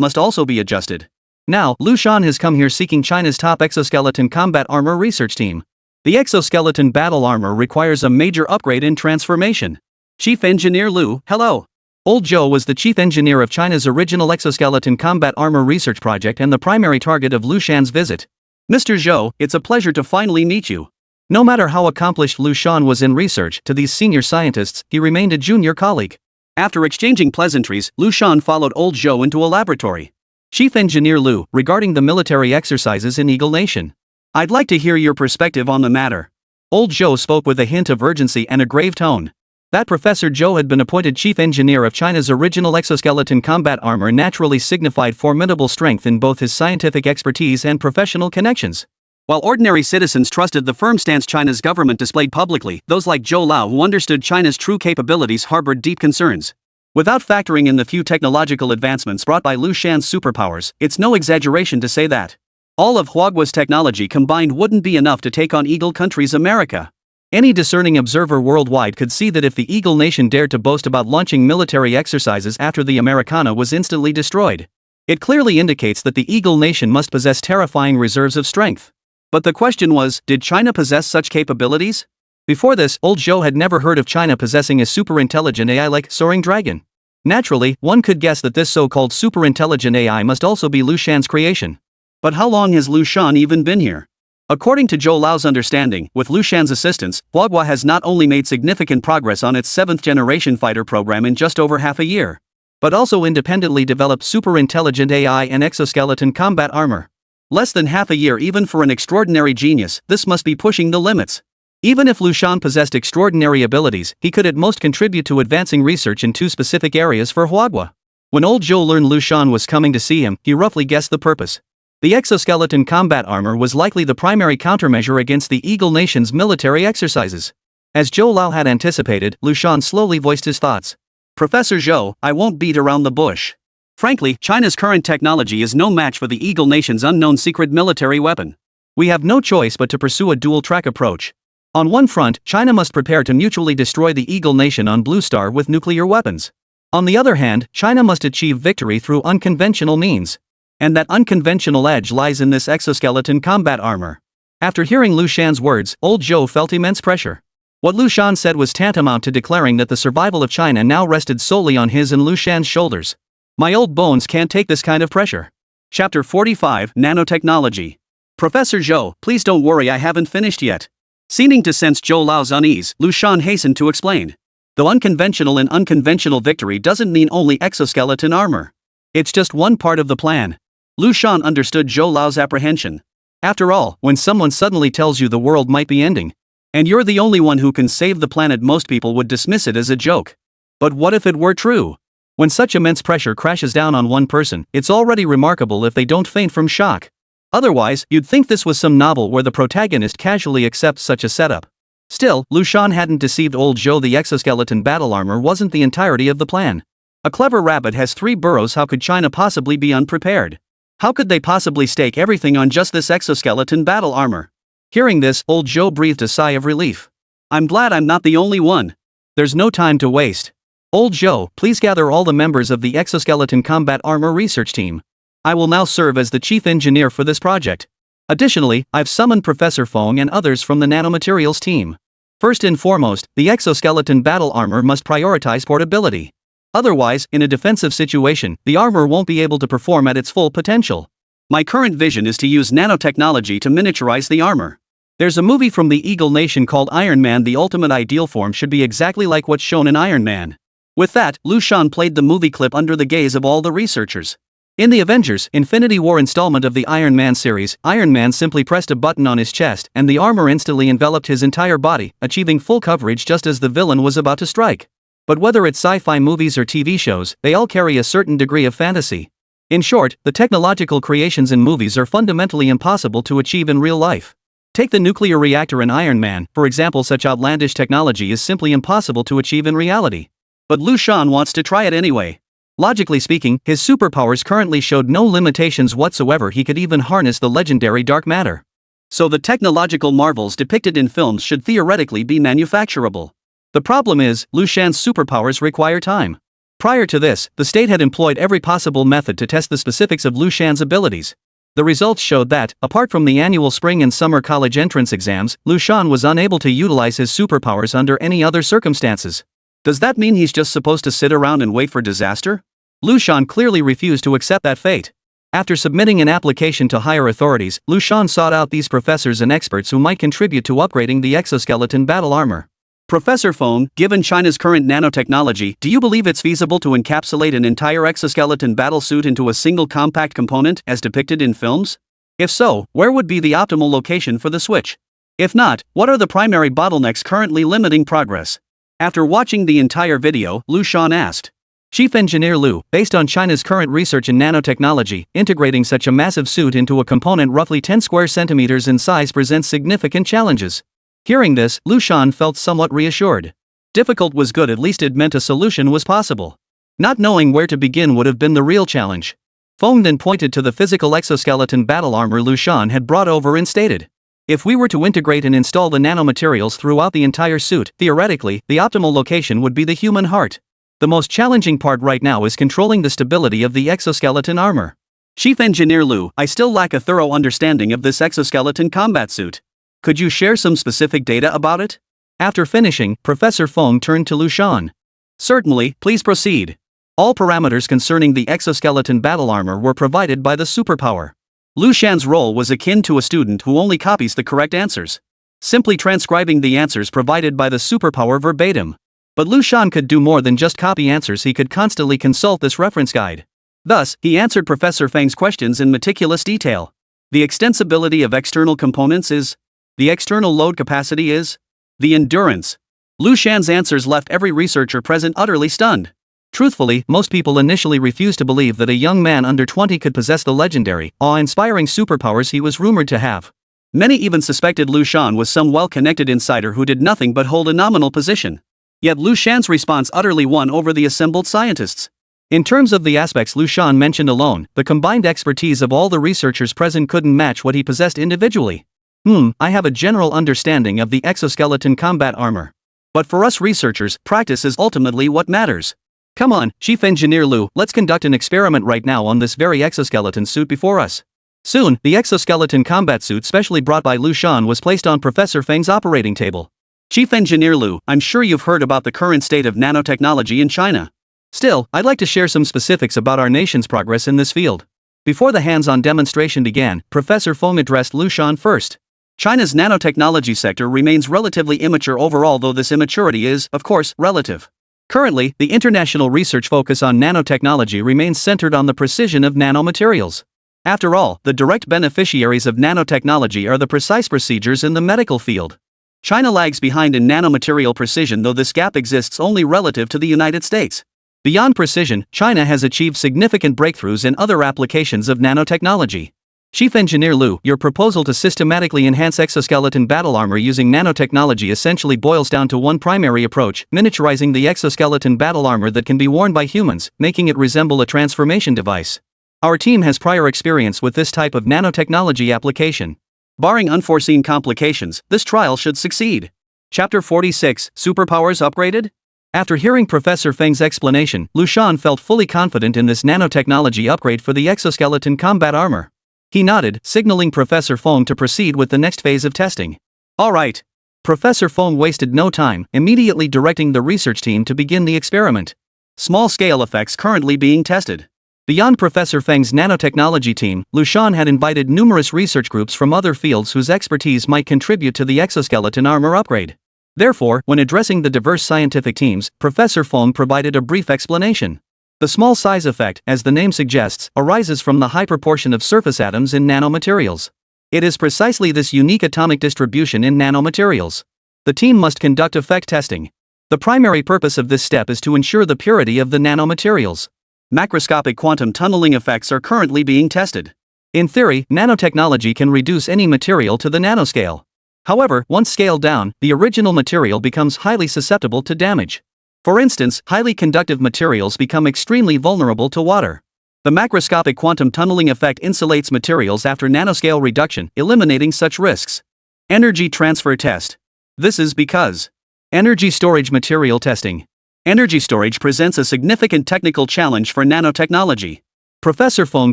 must also be adjusted. Now, Liu Shan has come here seeking China's top exoskeleton combat armor research team. The exoskeleton battle armor requires a major upgrade and transformation. Chief Engineer Liu, hello. Old Zhou was the chief engineer of China's original exoskeleton combat armor research project and the primary target of Liu Shan's visit. Mr. Zhou, it's a pleasure to finally meet you. No matter how accomplished Liu Shan was in research, to these senior scientists, he remained a junior colleague. After exchanging pleasantries, Liu Shan followed Old Zhou into a laboratory. Chief Engineer Liu, regarding the military exercises in Eagle Nation. I'd like to hear your perspective on the matter. Old Zhou spoke with a hint of urgency and a grave tone. That Professor Zhou had been appointed chief engineer of China's original exoskeleton combat armor naturally signified formidable strength in both his scientific expertise and professional connections. While ordinary citizens trusted the firm stance China's government displayed publicly, those like Zhou Lao who understood China's true capabilities harbored deep concerns. Without factoring in the few technological advancements brought by Liu Shan's superpowers, it's no exaggeration to say that all of Huagua's technology combined wouldn't be enough to take on Eagle country's America. Any discerning observer worldwide could see that if the Eagle Nation dared to boast about launching military exercises after the Americana was instantly destroyed. It clearly indicates that the Eagle Nation must possess terrifying reserves of strength. But the question was, did China possess such capabilities? Before this, Old Zhou had never heard of China possessing a super-intelligent AI like Soaring Dragon. Naturally, one could guess that this so-called super-intelligent AI must also be Liu Shan's creation. But how long has Liu Shan even been here? According to Zhou Lao's understanding, with Liu Shan's assistance, Huagua has not only made significant progress on its 7th generation fighter program in just over half a year, but also independently developed super-intelligent AI and exoskeleton combat armor. Less than half a year even for an extraordinary genius, this must be pushing the limits. Even if Liu Shan possessed extraordinary abilities, he could at most contribute to advancing research in 2 specific areas for Huagua. When Old Zhou learned Liu Shan was coming to see him, he roughly guessed the purpose. The exoskeleton combat armor was likely the primary countermeasure against the Eagle Nation's military exercises. As Zhou Lao had anticipated, Liu Shan slowly voiced his thoughts. Professor Zhou, I won't beat around the bush. Frankly, China's current technology is no match for the Eagle Nation's unknown secret military weapon. We have no choice but to pursue a dual-track approach. On one front, China must prepare to mutually destroy the Eagle Nation on Blue Star with nuclear weapons. On the other hand, China must achieve victory through unconventional means. And that unconventional edge lies in this exoskeleton combat armor. After hearing Liu Shan's words, Old Zhou felt immense pressure. What Liu Shan said was tantamount to declaring that the survival of China now rested solely on his and Liu Shan's shoulders. My old bones can't take this kind of pressure. Chapter 45, Nanotechnology. Professor Zhou, please don't worry, I haven't finished yet. Seeming to sense Zhou Lao's unease, Liu Shan hastened to explain. Though unconventional and unconventional victory doesn't mean only exoskeleton armor. It's just one part of the plan. Liu Shan understood Zhou Lao's apprehension. After all, when someone suddenly tells you the world might be ending, and you're the only one who can save the planet, most people would dismiss it as a joke. But what if it were true? When such immense pressure crashes down on one person, it's already remarkable if they don't faint from shock. Otherwise, you'd think this was some novel where the protagonist casually accepts such a setup. Still, Liu Shan hadn't deceived old Zhou. The exoskeleton battle armor wasn't the entirety of the plan. A clever rabbit has 3 burrows. How could China possibly be unprepared? How could they possibly stake everything on just this exoskeleton battle armor? Hearing this, old Zhou breathed a sigh of relief. I'm glad I'm not the only one. There's no time to waste. Old Zhou, please gather all the members of the exoskeleton combat armor research team. I will now serve as the chief engineer for this project. Additionally, I've summoned Professor Feng and others from the nanomaterials team. First and foremost, the exoskeleton battle armor must prioritize portability. Otherwise, in a defensive situation, the armor won't be able to perform at its full potential. My current vision is to use nanotechnology to miniaturize the armor. There's a movie from the Eagle Nation called Iron Man. The ultimate ideal form should be exactly like what's shown in Iron Man. With that, Liu Shan played the movie clip under the gaze of all the researchers. In the Avengers Infinity War installment of the Iron Man series, Iron Man simply pressed a button on his chest and the armor instantly enveloped his entire body, achieving full coverage just as the villain was about to strike. But whether it's sci-fi movies or TV shows, they all carry a certain degree of fantasy. In short, the technological creations in movies are fundamentally impossible to achieve in real life. Take the nuclear reactor in Iron Man, for example. Such outlandish technology is simply impossible to achieve in reality. But Liu Shan wants to try it anyway. Logically speaking, his superpowers currently showed no limitations whatsoever. He could even harness the legendary dark matter. So the technological marvels depicted in films should theoretically be manufacturable. The problem is, Liu Shan's superpowers require time. Prior to this, the state had employed every possible method to test the specifics of Liu Shan's abilities. The results showed that, apart from the annual spring and summer college entrance exams, Liu Shan was unable to utilize his superpowers under any other circumstances. Does that mean he's just supposed to sit around and wait for disaster? Liu Shan clearly refused to accept that fate. After submitting an application to higher authorities, Liu Shan sought out these professors and experts who might contribute to upgrading the exoskeleton battle armor. Professor Feng, given China's current nanotechnology, do you believe it's feasible to encapsulate an entire exoskeleton battlesuit into a single compact component, as depicted in films? If so, where would be the optimal location for the switch? If not, what are the primary bottlenecks currently limiting progress? After watching the entire video, Liu Shan asked. Chief Engineer Liu, based on China's current research in nanotechnology, integrating such a massive suit into a component roughly 10 square centimeters in size presents significant challenges. Hearing this, Liu Shan felt somewhat reassured. Difficult was good, at least it meant a solution was possible. Not knowing where to begin would have been the real challenge. Feng then pointed to the physical exoskeleton battle armor Liu Shan had brought over and stated. If we were to integrate and install the nanomaterials throughout the entire suit, theoretically, the optimal location would be the human heart. The most challenging part right now is controlling the stability of the exoskeleton armor. Chief Engineer Liu, I still lack a thorough understanding of this exoskeleton combat suit. Could you share some specific data about it? After finishing, Professor Feng turned to Liu Shan. Certainly, please proceed. All parameters concerning the exoskeleton battle armor were provided by the superpower. Liu Shan's role was akin to a student who only copies the correct answers, simply transcribing the answers provided by the superpower verbatim. But Liu Shan could do more than just copy answers. He could constantly consult this reference guide. Thus, he answered Professor Feng's questions in meticulous detail. The extensibility of external components is. The external load capacity is. The endurance. Liu Shan's answers left every researcher present utterly stunned. Truthfully, most people initially refused to believe that a young man under 20 could possess the legendary, awe-inspiring superpowers he was rumored to have. Many even suspected Liu Shan was some well-connected insider who did nothing but hold a nominal position. Yet Liu Shan's response utterly won over the assembled scientists. In terms of the aspects Liu Shan mentioned alone, the combined expertise of all the researchers present couldn't match what he possessed individually. I have a general understanding of the exoskeleton combat armor. But for us researchers, practice is ultimately what matters. Come on, Chief Engineer Liu, let's conduct an experiment right now on this very exoskeleton suit before us. Soon, the exoskeleton combat suit specially brought by Liu Shan was placed on Professor Feng's operating table. Chief Engineer Liu, I'm sure you've heard about the current state of nanotechnology in China. Still, I'd like to share some specifics about our nation's progress in this field. Before the hands-on demonstration began, Professor Feng addressed Liu Shan first. China's nanotechnology sector remains relatively immature overall, though this immaturity is, of course, relative. Currently, the international research focus on nanotechnology remains centered on the precision of nanomaterials. After all, the direct beneficiaries of nanotechnology are the precise procedures in the medical field. China lags behind in nanomaterial precision, though this gap exists only relative to the United States. Beyond precision, China has achieved significant breakthroughs in other applications of nanotechnology. Chief Engineer Liu, your proposal to systematically enhance exoskeleton battle armor using nanotechnology essentially boils down to one primary approach: miniaturizing the exoskeleton battle armor that can be worn by humans, making it resemble a transformation device. Our team has prior experience with this type of nanotechnology application. Barring unforeseen complications, this trial should succeed. Chapter 46, Superpowers Upgraded? After hearing Professor Feng's explanation, Liu Shan felt fully confident in this nanotechnology upgrade for the exoskeleton combat armor. He nodded, signaling Professor Feng to proceed with the next phase of testing. All right. Professor Feng wasted no time, immediately directing the research team to begin the experiment. Small-scale effects currently being tested. Beyond Professor Feng's nanotechnology team, Liu Shan had invited numerous research groups from other fields whose expertise might contribute to the exoskeleton armor upgrade. Therefore, when addressing the diverse scientific teams, Professor Feng provided a brief explanation. The small size effect, as the name suggests, arises from the high proportion of surface atoms in nanomaterials. It is precisely this unique atomic distribution in nanomaterials. The team must conduct effect testing. The primary purpose of this step is to ensure the purity of the nanomaterials. Macroscopic quantum tunneling effects are currently being tested. In theory, nanotechnology can reduce any material to the nanoscale. However, once scaled down, the original material becomes highly susceptible to damage. For instance, highly conductive materials become extremely vulnerable to water. The macroscopic quantum tunneling effect insulates materials after nanoscale reduction, eliminating such risks. Energy transfer test. This is because energy storage material testing. Energy storage presents a significant technical challenge for nanotechnology. Professor Feng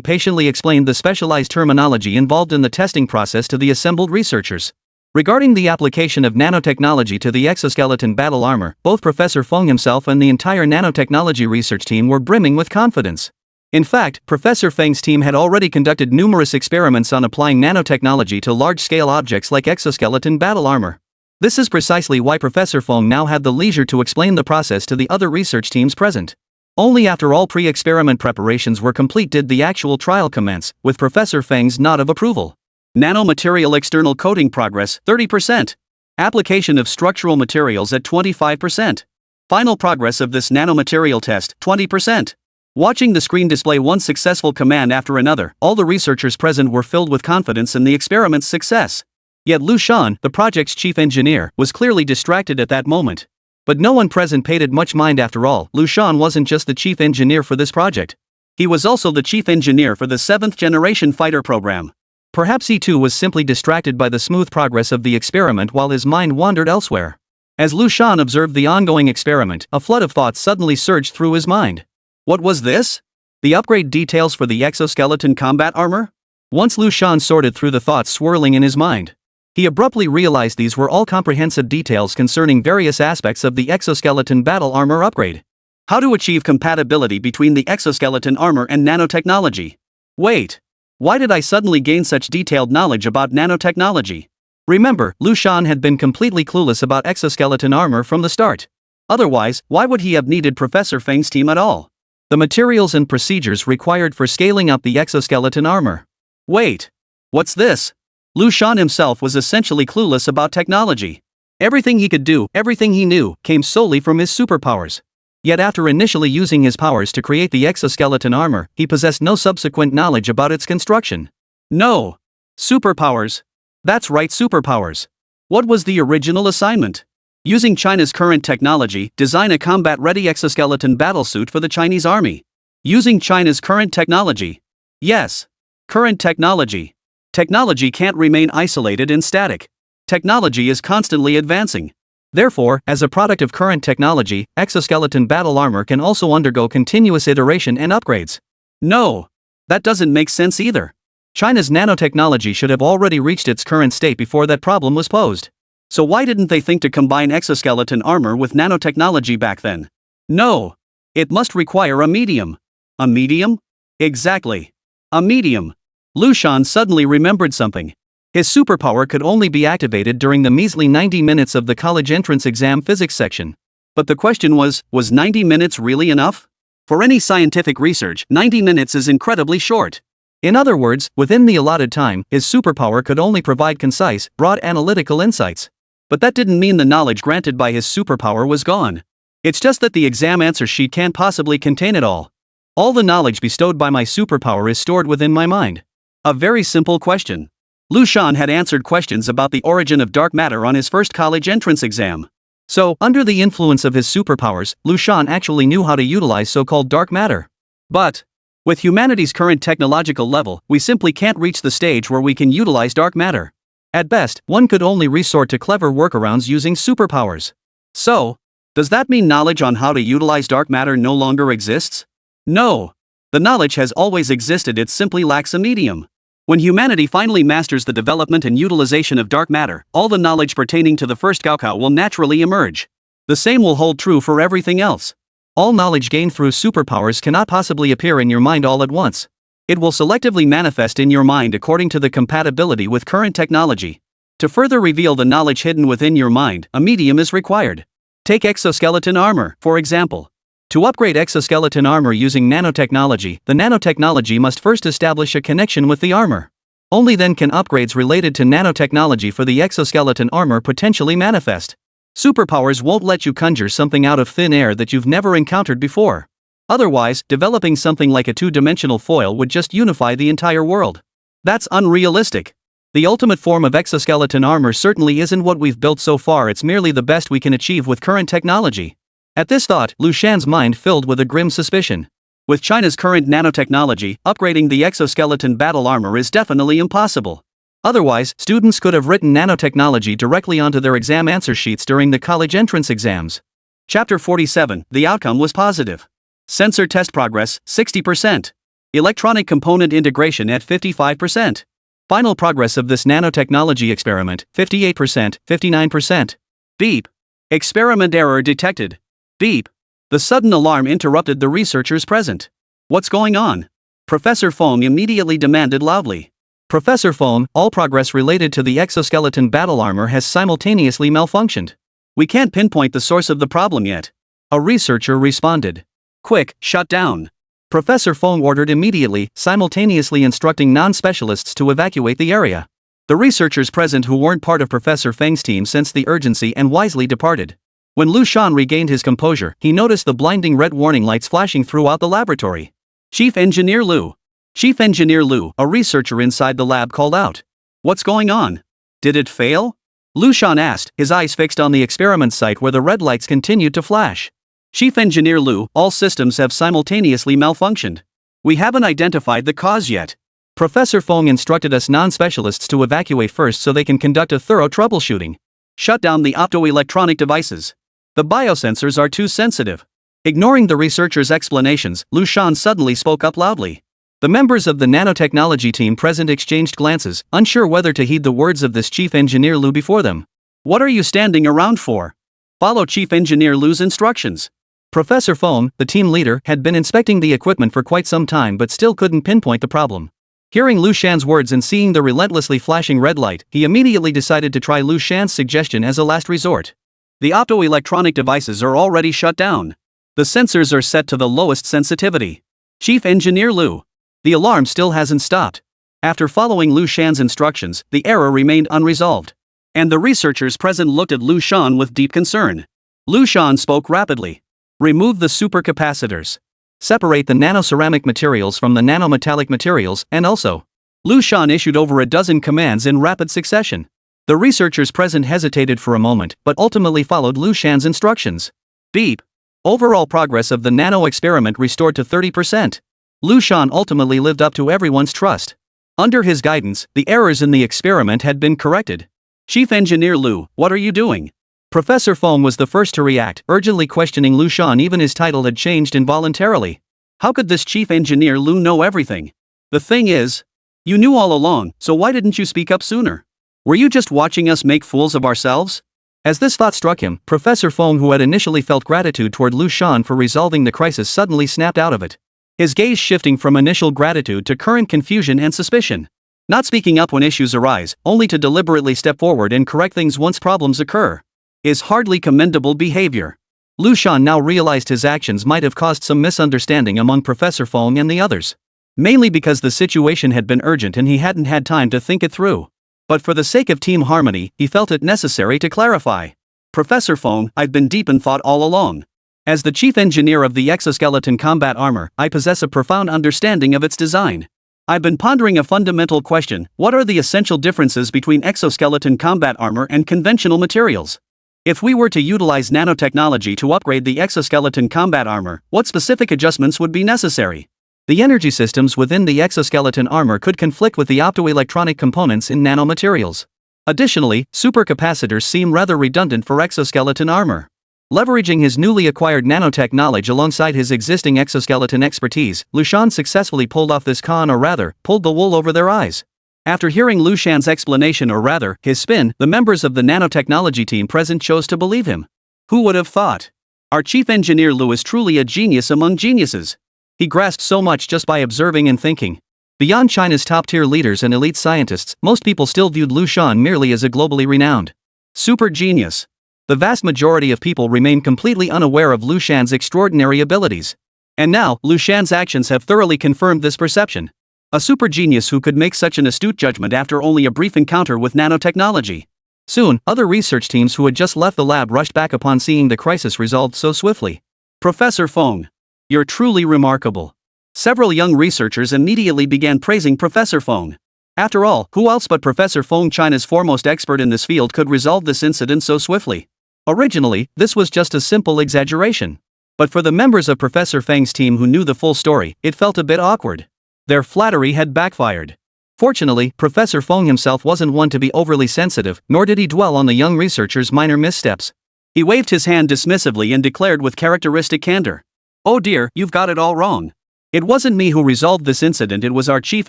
patiently explained the specialized terminology involved in the testing process to the assembled researchers. Regarding the application of nanotechnology to the exoskeleton battle armor, both Professor Feng himself and the entire nanotechnology research team were brimming with confidence. In fact, Professor Feng's team had already conducted numerous experiments on applying nanotechnology to large-scale objects like exoskeleton battle armor. This is precisely why Professor Feng now had the leisure to explain the process to the other research teams present. Only after all pre-experiment preparations were complete did the actual trial commence, with Professor Feng's nod of approval. Nanomaterial external coating progress, 30%. Application of structural materials at 25%. Final progress of this nanomaterial test, 20%. Watching the screen display one successful command after another, all the researchers present were filled with confidence in the experiment's success. Yet Liu Shan, the project's chief engineer, was clearly distracted at that moment. But no one present paid it much mind. After all, Liu Shan wasn't just the chief engineer for this project. He was also the chief engineer for the 7th generation fighter program. Perhaps he too was simply distracted by the smooth progress of the experiment while his mind wandered elsewhere. As Liu Shan observed the ongoing experiment, a flood of thoughts suddenly surged through his mind. What was this? The upgrade details for the exoskeleton combat armor? Once Liu Shan sorted through the thoughts swirling in his mind, he abruptly realized these were all comprehensive details concerning various aspects of the exoskeleton battle armor upgrade. How to achieve compatibility between the exoskeleton armor and nanotechnology. Wait. Why did I suddenly gain such detailed knowledge about nanotechnology? Remember, Liu Shan had been completely clueless about exoskeleton armor from the start. Otherwise, why would he have needed Professor Feng's team at all? The materials and procedures required for scaling up the exoskeleton armor. Wait. What's this? Liu Shan himself was essentially clueless about technology. Everything he could do, everything he knew, came solely from his superpowers. Yet after initially using his powers to create the exoskeleton armor, he possessed no subsequent knowledge about its construction. No. Superpowers. That's right, superpowers. What was the original assignment? Using China's current technology, design a combat-ready exoskeleton battlesuit for the Chinese army. Using China's current technology. Yes. Current technology. Technology can't remain isolated and static. Technology is constantly advancing. Therefore, as a product of current technology, exoskeleton battle armor can also undergo continuous iteration and upgrades. No. That doesn't make sense either. China's nanotechnology should have already reached its current state before that problem was posed. So why didn't they think to combine exoskeleton armor with nanotechnology back then? No. It must require a medium. A medium? Exactly. A medium. Liu Shan suddenly remembered something. His superpower could only be activated during the measly 90 minutes of the college entrance exam physics section. But the question was 90 minutes really enough? For any scientific research, 90 minutes is incredibly short. In other words, within the allotted time, his superpower could only provide concise, broad analytical insights. But that didn't mean the knowledge granted by his superpower was gone. It's just that the exam answer sheet can't possibly contain it all. All the knowledge bestowed by my superpower is stored within my mind. A very simple question. Liu Shan had answered questions about the origin of dark matter on his first college entrance exam. So, under the influence of his superpowers, Liu Shan actually knew how to utilize so-called dark matter. But with humanity's current technological level, we simply can't reach the stage where we can utilize dark matter. At best, one could only resort to clever workarounds using superpowers. So, does that mean knowledge on how to utilize dark matter no longer exists? No. The knowledge has always existed, it simply lacks a medium. When humanity finally masters the development and utilization of dark matter, all the knowledge pertaining to the first Gaokao will naturally emerge. The same will hold true for everything else. All knowledge gained through superpowers cannot possibly appear in your mind all at once. It will selectively manifest in your mind according to the compatibility with current technology. To further reveal the knowledge hidden within your mind, a medium is required. Take exoskeleton armor, for example. To upgrade exoskeleton armor using nanotechnology, the nanotechnology must first establish a connection with the armor. Only then can upgrades related to nanotechnology for the exoskeleton armor potentially manifest. Superpowers won't let you conjure something out of thin air that you've never encountered before. Otherwise, developing something like a two-dimensional foil would just unify the entire world. That's unrealistic. The ultimate form of exoskeleton armor certainly isn't what we've built so far, it's merely the best we can achieve with current technology. At this thought, Liu Shan's mind filled with a grim suspicion. With China's current nanotechnology, upgrading the exoskeleton battle armor is definitely impossible. Otherwise, students could have written nanotechnology directly onto their exam answer sheets during the college entrance exams. Chapter 47, the outcome was positive. Sensor test progress, 60%. Electronic component integration at 55%. Final progress of this nanotechnology experiment, 58%, 59%. Beep. Experiment error detected. Beep. The sudden alarm interrupted the researchers present. What's going on? Professor Fong immediately demanded loudly. Professor Fong, all progress related to the exoskeleton battle armor has simultaneously malfunctioned. We can't pinpoint the source of the problem yet. A researcher responded. Quick, shut down. Professor Fong ordered immediately, simultaneously instructing non-specialists to evacuate the area. The researchers present who weren't part of Professor Feng's team sensed the urgency and wisely departed. When Liu Shan regained his composure, he noticed the blinding red warning lights flashing throughout the laboratory. Chief Engineer Liu. Chief Engineer Liu, a researcher inside the lab called out. What's going on? Did it fail? Liu Shan asked, his eyes fixed on the experiment site where the red lights continued to flash. Chief Engineer Liu, all systems have simultaneously malfunctioned. We haven't identified the cause yet. Professor Fong instructed us non-specialists to evacuate first so they can conduct a thorough troubleshooting. Shut down the optoelectronic devices. The biosensors are too sensitive. Ignoring the researcher's explanations, Liu Shan suddenly spoke up loudly. The members of the nanotechnology team present exchanged glances, unsure whether to heed the words of this Chief Engineer Liu before them. What are you standing around for? Follow Chief Engineer Liu's instructions. Professor Fong, the team leader, had been inspecting the equipment for quite some time but still couldn't pinpoint the problem. Hearing Liu Shan's words and seeing the relentlessly flashing red light, he immediately decided to try Liu Shan's suggestion as a last resort. The optoelectronic devices are already shut down. The sensors are set to the lowest sensitivity. Chief Engineer Liu. The alarm still hasn't stopped. After following Liu Shan's instructions, the error remained unresolved. And the researchers present looked at Liu Shan with deep concern. Liu Shan spoke rapidly. Remove the supercapacitors. Separate the nanoceramic materials from the nanometallic materials, and also. Liu Shan issued over a dozen commands in rapid succession. The researchers present hesitated for a moment, but ultimately followed Liu Shan's instructions. Beep. Overall progress of the nano experiment restored to 30%. Liu Shan ultimately lived up to everyone's trust. Under his guidance, the errors in the experiment had been corrected. Chief Engineer Liu, what are you doing? Professor Fong was the first to react, urgently questioning Liu Shan. Even his title had changed involuntarily. How could this Chief Engineer Liu know everything? The thing is, you knew all along, so why didn't you speak up sooner? Were you just watching us make fools of ourselves? As this thought struck him, Professor Fong, who had initially felt gratitude toward Liu Shan for resolving the crisis, suddenly snapped out of it. His gaze shifting from initial gratitude to current confusion and suspicion. Not speaking up when issues arise, only to deliberately step forward and correct things once problems occur, is hardly commendable behavior. Liu Shan now realized his actions might have caused some misunderstanding among Professor Fong and the others. Mainly because the situation had been urgent and he hadn't had time to think it through. But for the sake of team harmony, he felt it necessary to clarify. Professor Feng, I've been deep in thought all along. As the chief engineer of the exoskeleton combat armor, I possess a profound understanding of its design. I've been pondering a fundamental question: what are the essential differences between exoskeleton combat armor and conventional materials? If we were to utilize nanotechnology to upgrade the exoskeleton combat armor, what specific adjustments would be necessary? The energy systems within the exoskeleton armor could conflict with the optoelectronic components in nanomaterials. Additionally, supercapacitors seem rather redundant for exoskeleton armor. Leveraging his newly acquired nanotech knowledge alongside his existing exoskeleton expertise, Liu Shan successfully pulled off this con, or rather, pulled the wool over their eyes. After hearing Liu Shan's explanation, or rather, his spin, the members of the nanotechnology team present chose to believe him. Who would have thought? Our chief engineer Liu is truly a genius among geniuses. He grasped so much just by observing and thinking. Beyond China's top-tier leaders and elite scientists, most people still viewed Liu Shan merely as a globally renowned super genius. The vast majority of people remain completely unaware of Liu Shan's extraordinary abilities. And now, Liu Shan's actions have thoroughly confirmed this perception. A super genius who could make such an astute judgment after only a brief encounter with nanotechnology. Soon, other research teams who had just left the lab rushed back upon seeing the crisis resolved so swiftly. Professor Feng, you're truly remarkable. Several young researchers immediately began praising Professor Feng. After all, who else but Professor Feng, China's foremost expert in this field, could resolve this incident so swiftly? Originally, this was just a simple exaggeration. But for the members of Professor Feng's team who knew the full story, it felt a bit awkward. Their flattery had backfired. Fortunately, Professor Feng himself wasn't one to be overly sensitive, nor did he dwell on the young researcher's minor missteps. He waved his hand dismissively and declared with characteristic candor, "Oh dear, you've got it all wrong. It wasn't me who resolved this incident, it was our chief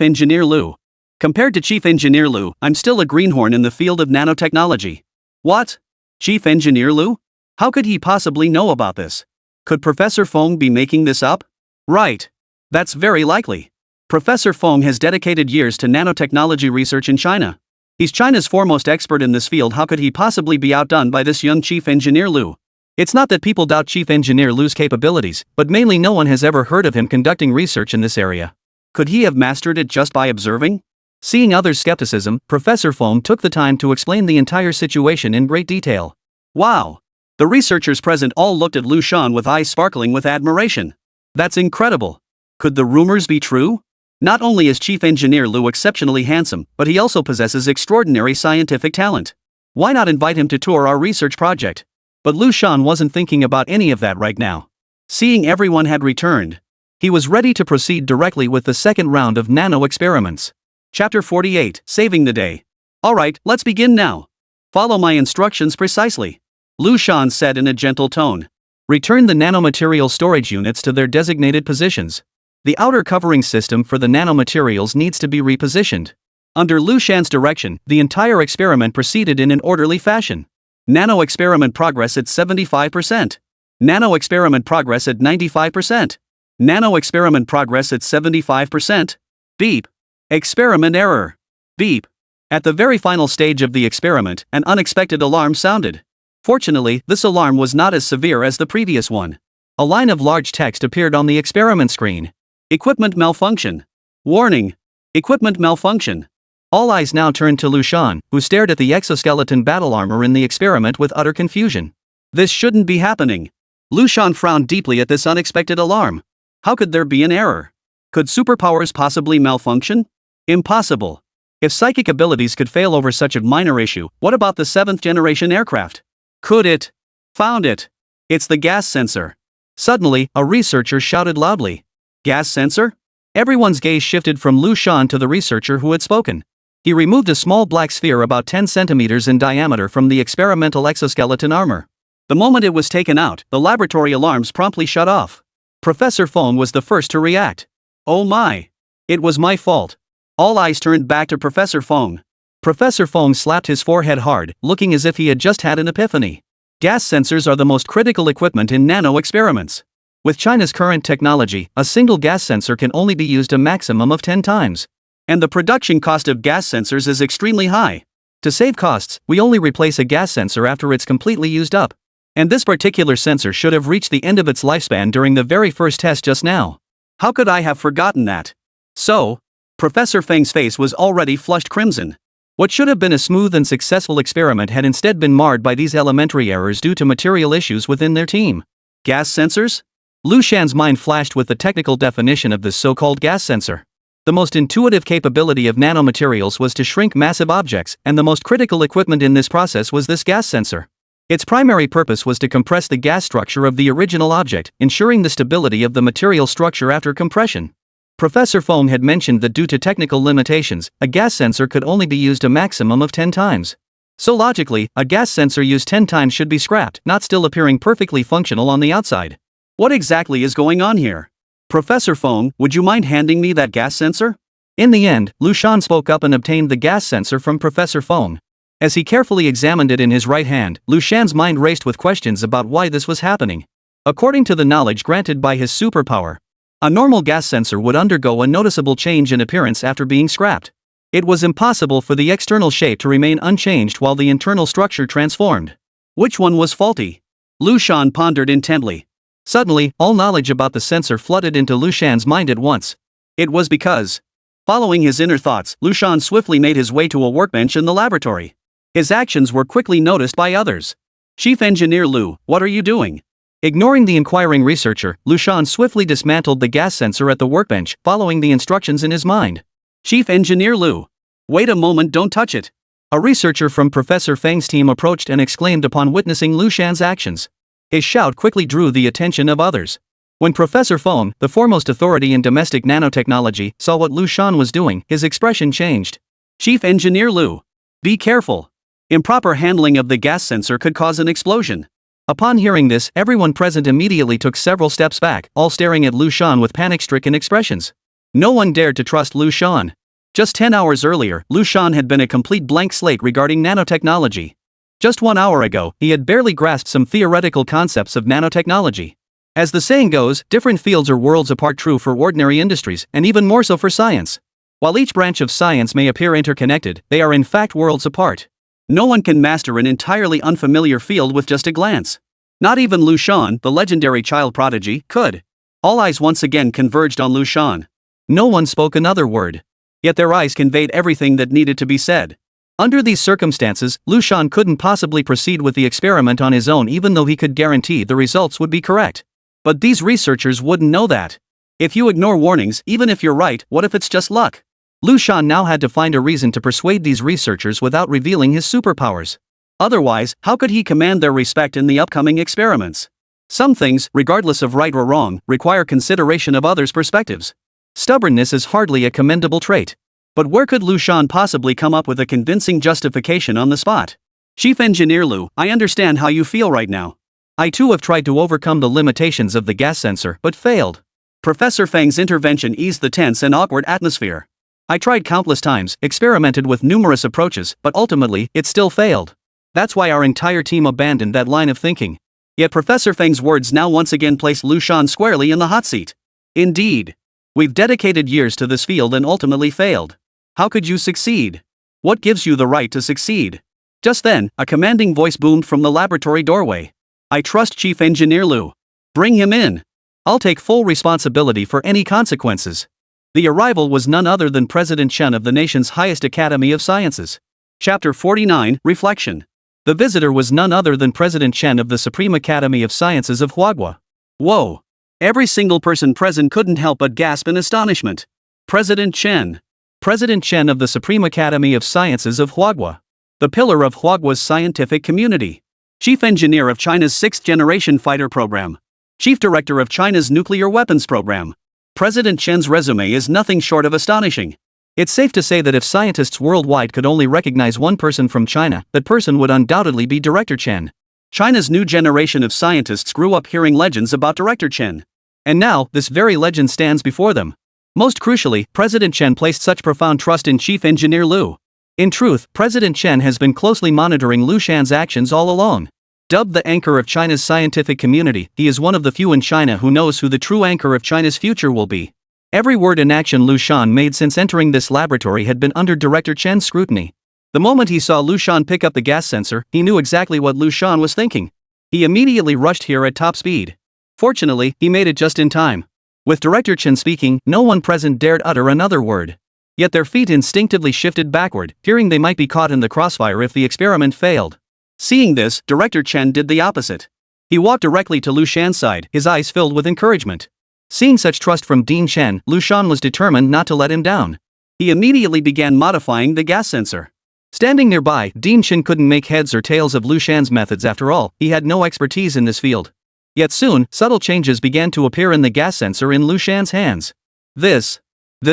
engineer Liu. Compared to Chief Engineer Liu, I'm still a greenhorn in the field of nanotechnology." What? Chief Engineer Liu? How could he possibly know about this? Could Professor Feng be making this up? Right. That's very likely. Professor Feng has dedicated years to nanotechnology research in China. He's China's foremost expert in this field. How could he possibly be outdone by this young Chief Engineer Liu? It's not that people doubt Chief Engineer Liu's capabilities, but mainly no one has ever heard of him conducting research in this area. Could he have mastered it just by observing? Seeing others' skepticism, Professor Feng took the time to explain the entire situation in great detail. Wow! The researchers present all looked at Liu Shan with eyes sparkling with admiration. That's incredible. Could the rumors be true? Not only is Chief Engineer Liu exceptionally handsome, but he also possesses extraordinary scientific talent. Why not invite him to tour our research project? But Liu Shan wasn't thinking about any of that right now. Seeing everyone had returned, he was ready to proceed directly with the second round of nano experiments. Chapter 48, Saving the Day. Alright, let's begin now. Follow my instructions precisely, Liu Shan said in a gentle tone. Return the nanomaterial storage units to their designated positions. The outer covering system for the nanomaterials needs to be repositioned. Under Liu Shan's direction, the entire experiment proceeded in an orderly fashion. Nano experiment progress at 75%. Nano experiment progress at 95%. Nano experiment progress at 75%. Beep. Experiment error. Beep. At the very final stage of the experiment, an unexpected alarm sounded. Fortunately, this alarm was not as severe as the previous one. A line of large text appeared on the experiment screen. Equipment malfunction. Warning. Equipment malfunction. All eyes now turned to Liu Shan, who stared at the exoskeleton battle armor in the experiment with utter confusion. This shouldn't be happening. Liu Shan frowned deeply at this unexpected alarm. How could there be an error? Could superpowers possibly malfunction? Impossible. If psychic abilities could fail over such a minor issue, what about the 7th generation aircraft? Could it? Found it. It's the gas sensor. Suddenly, a researcher shouted loudly. Gas sensor? Everyone's gaze shifted from Liu Shan to the researcher who had spoken. He removed a small black sphere about 10 centimeters in diameter from the experimental exoskeleton armor. The moment it was taken out, the laboratory alarms promptly shut off. Professor Feng was the first to react. Oh my! It was my fault. All eyes turned back to Professor Feng. Professor Feng slapped his forehead hard, looking as if he had just had an epiphany. Gas sensors are the most critical equipment in nano experiments. With China's current technology, a single gas sensor can only be used a maximum of 10 times. And the production cost of gas sensors is extremely high. To save costs, we only replace a gas sensor after it's completely used up. And this particular sensor should have reached the end of its lifespan during the very first test just now. How could I have forgotten that? So, Professor Feng's face was already flushed crimson. What should have been a smooth and successful experiment had instead been marred by these elementary errors due to material issues within their team. Gas sensors? Liu Shan's mind flashed with the technical definition of this so-called gas sensor. The most intuitive capability of nanomaterials was to shrink massive objects, and the most critical equipment in this process was this gas sensor. Its primary purpose was to compress the gas structure of the original object, ensuring the stability of the material structure after compression. Professor Feng had mentioned that due to technical limitations, a gas sensor could only be used a maximum of 10 times. So logically, a gas sensor used 10 times should be scrapped, not still appearing perfectly functional on the outside. What exactly is going on here? Professor Feng, would you mind handing me that gas sensor? In the end, Liu Shan spoke up and obtained the gas sensor from Professor Feng. As he carefully examined it in his right hand, Liu Shan's mind raced with questions about why this was happening. According to the knowledge granted by his superpower, a normal gas sensor would undergo a noticeable change in appearance after being scrapped. It was impossible for the external shape to remain unchanged while the internal structure transformed. Which one was faulty? Liu Shan pondered intently. Suddenly, all knowledge about the sensor flooded into Liu Shan's mind at once. It was because, following his inner thoughts, Liu Shan swiftly made his way to a workbench in the laboratory. His actions were quickly noticed by others. Chief Engineer Liu, what are you doing? Ignoring the inquiring researcher, Liu Shan swiftly dismantled the gas sensor at the workbench, following the instructions in his mind. Chief Engineer Liu. Wait a moment, don't touch it. A researcher from Professor Feng's team approached and exclaimed upon witnessing Liu Shan's actions. His shout quickly drew the attention of others. When Professor Feng, the foremost authority in domestic nanotechnology, saw what Liu Shan was doing, his expression changed. Chief Engineer Liu. Be careful. Improper handling of the gas sensor could cause an explosion. Upon hearing this, everyone present immediately took several steps back, all staring at Liu Shan with panic-stricken expressions. No one dared to trust Liu Shan. Just 10 hours earlier, Liu Shan had been a complete blank slate regarding nanotechnology. Just 1 hour ago, he had barely grasped some theoretical concepts of nanotechnology. As the saying goes, different fields are worlds apart, true for ordinary industries, and even more so for science. While each branch of science may appear interconnected, they are in fact worlds apart. No one can master an entirely unfamiliar field with just a glance. Not even Liu Shan, the legendary child prodigy, could. All eyes once again converged on Liu Shan. No one spoke another word. Yet their eyes conveyed everything that needed to be said. Under these circumstances, Liu Shan couldn't possibly proceed with the experiment on his own, even though he could guarantee the results would be correct. But these researchers wouldn't know that. If you ignore warnings, even if you're right, what if it's just luck? Liu Shan now had to find a reason to persuade these researchers without revealing his superpowers. Otherwise, how could he command their respect in the upcoming experiments? Some things, regardless of right or wrong, require consideration of others' perspectives. Stubbornness is hardly a commendable trait. But where could Liu Shan possibly come up with a convincing justification on the spot? Chief Engineer Liu, I understand how you feel right now. I too have tried to overcome the limitations of the gas sensor, but failed. Professor Feng's intervention eased the tense and awkward atmosphere. I tried countless times, experimented with numerous approaches, but ultimately, it still failed. That's why our entire team abandoned that line of thinking. Yet Professor Feng's words now once again placed Liu Shan squarely in the hot seat. Indeed. We've dedicated years to this field and ultimately failed. How could you succeed? What gives you the right to succeed? Just then, a commanding voice boomed from the laboratory doorway. I trust Chief Engineer Liu. Bring him in. I'll take full responsibility for any consequences. The arrival was none other than President Chen of the nation's highest Academy of Sciences. Chapter 49, Reflection. The visitor was none other than President Chen of the Supreme Academy of Sciences of Huagua. Whoa! Every single person present couldn't help but gasp in astonishment. President Chen. President Chen of the Supreme Academy of Sciences of Huagua. The pillar of Huagua's scientific community. Chief Engineer of China's 6th-generation fighter program. Chief Director of China's nuclear weapons program. President Chen's resume is nothing short of astonishing. It's safe to say that if scientists worldwide could only recognize one person from China, that person would undoubtedly be Director Chen. China's new generation of scientists grew up hearing legends about Director Chen. And now, this very legend stands before them. Most crucially, President Chen placed such profound trust in Chief Engineer Liu. In truth, President Chen has been closely monitoring Liu Shan's actions all along. Dubbed the anchor of China's scientific community, he is one of the few in China who knows who the true anchor of China's future will be. Every word and action Liu Shan made since entering this laboratory had been under Director Chen's scrutiny. The moment he saw Liu Shan pick up the gas sensor, he knew exactly what Liu Shan was thinking. He immediately rushed here at top speed. Fortunately, he made it just in time. With Director Chen speaking, no one present dared utter another word. Yet their feet instinctively shifted backward, fearing they might be caught in the crossfire if the experiment failed. Seeing this, Director Chen did the opposite. He walked directly to Liu Shan's side, his eyes filled with encouragement. Seeing such trust from Dean Shan, Liu Shan was determined not to let him down. He immediately began modifying the gas sensor. Standing nearby, Dean Shan couldn't make heads or tails of Liu Shan's methods. After all, he had no expertise in this field. Yet soon, subtle changes began to appear in the gas sensor in Liu Shan's hands. This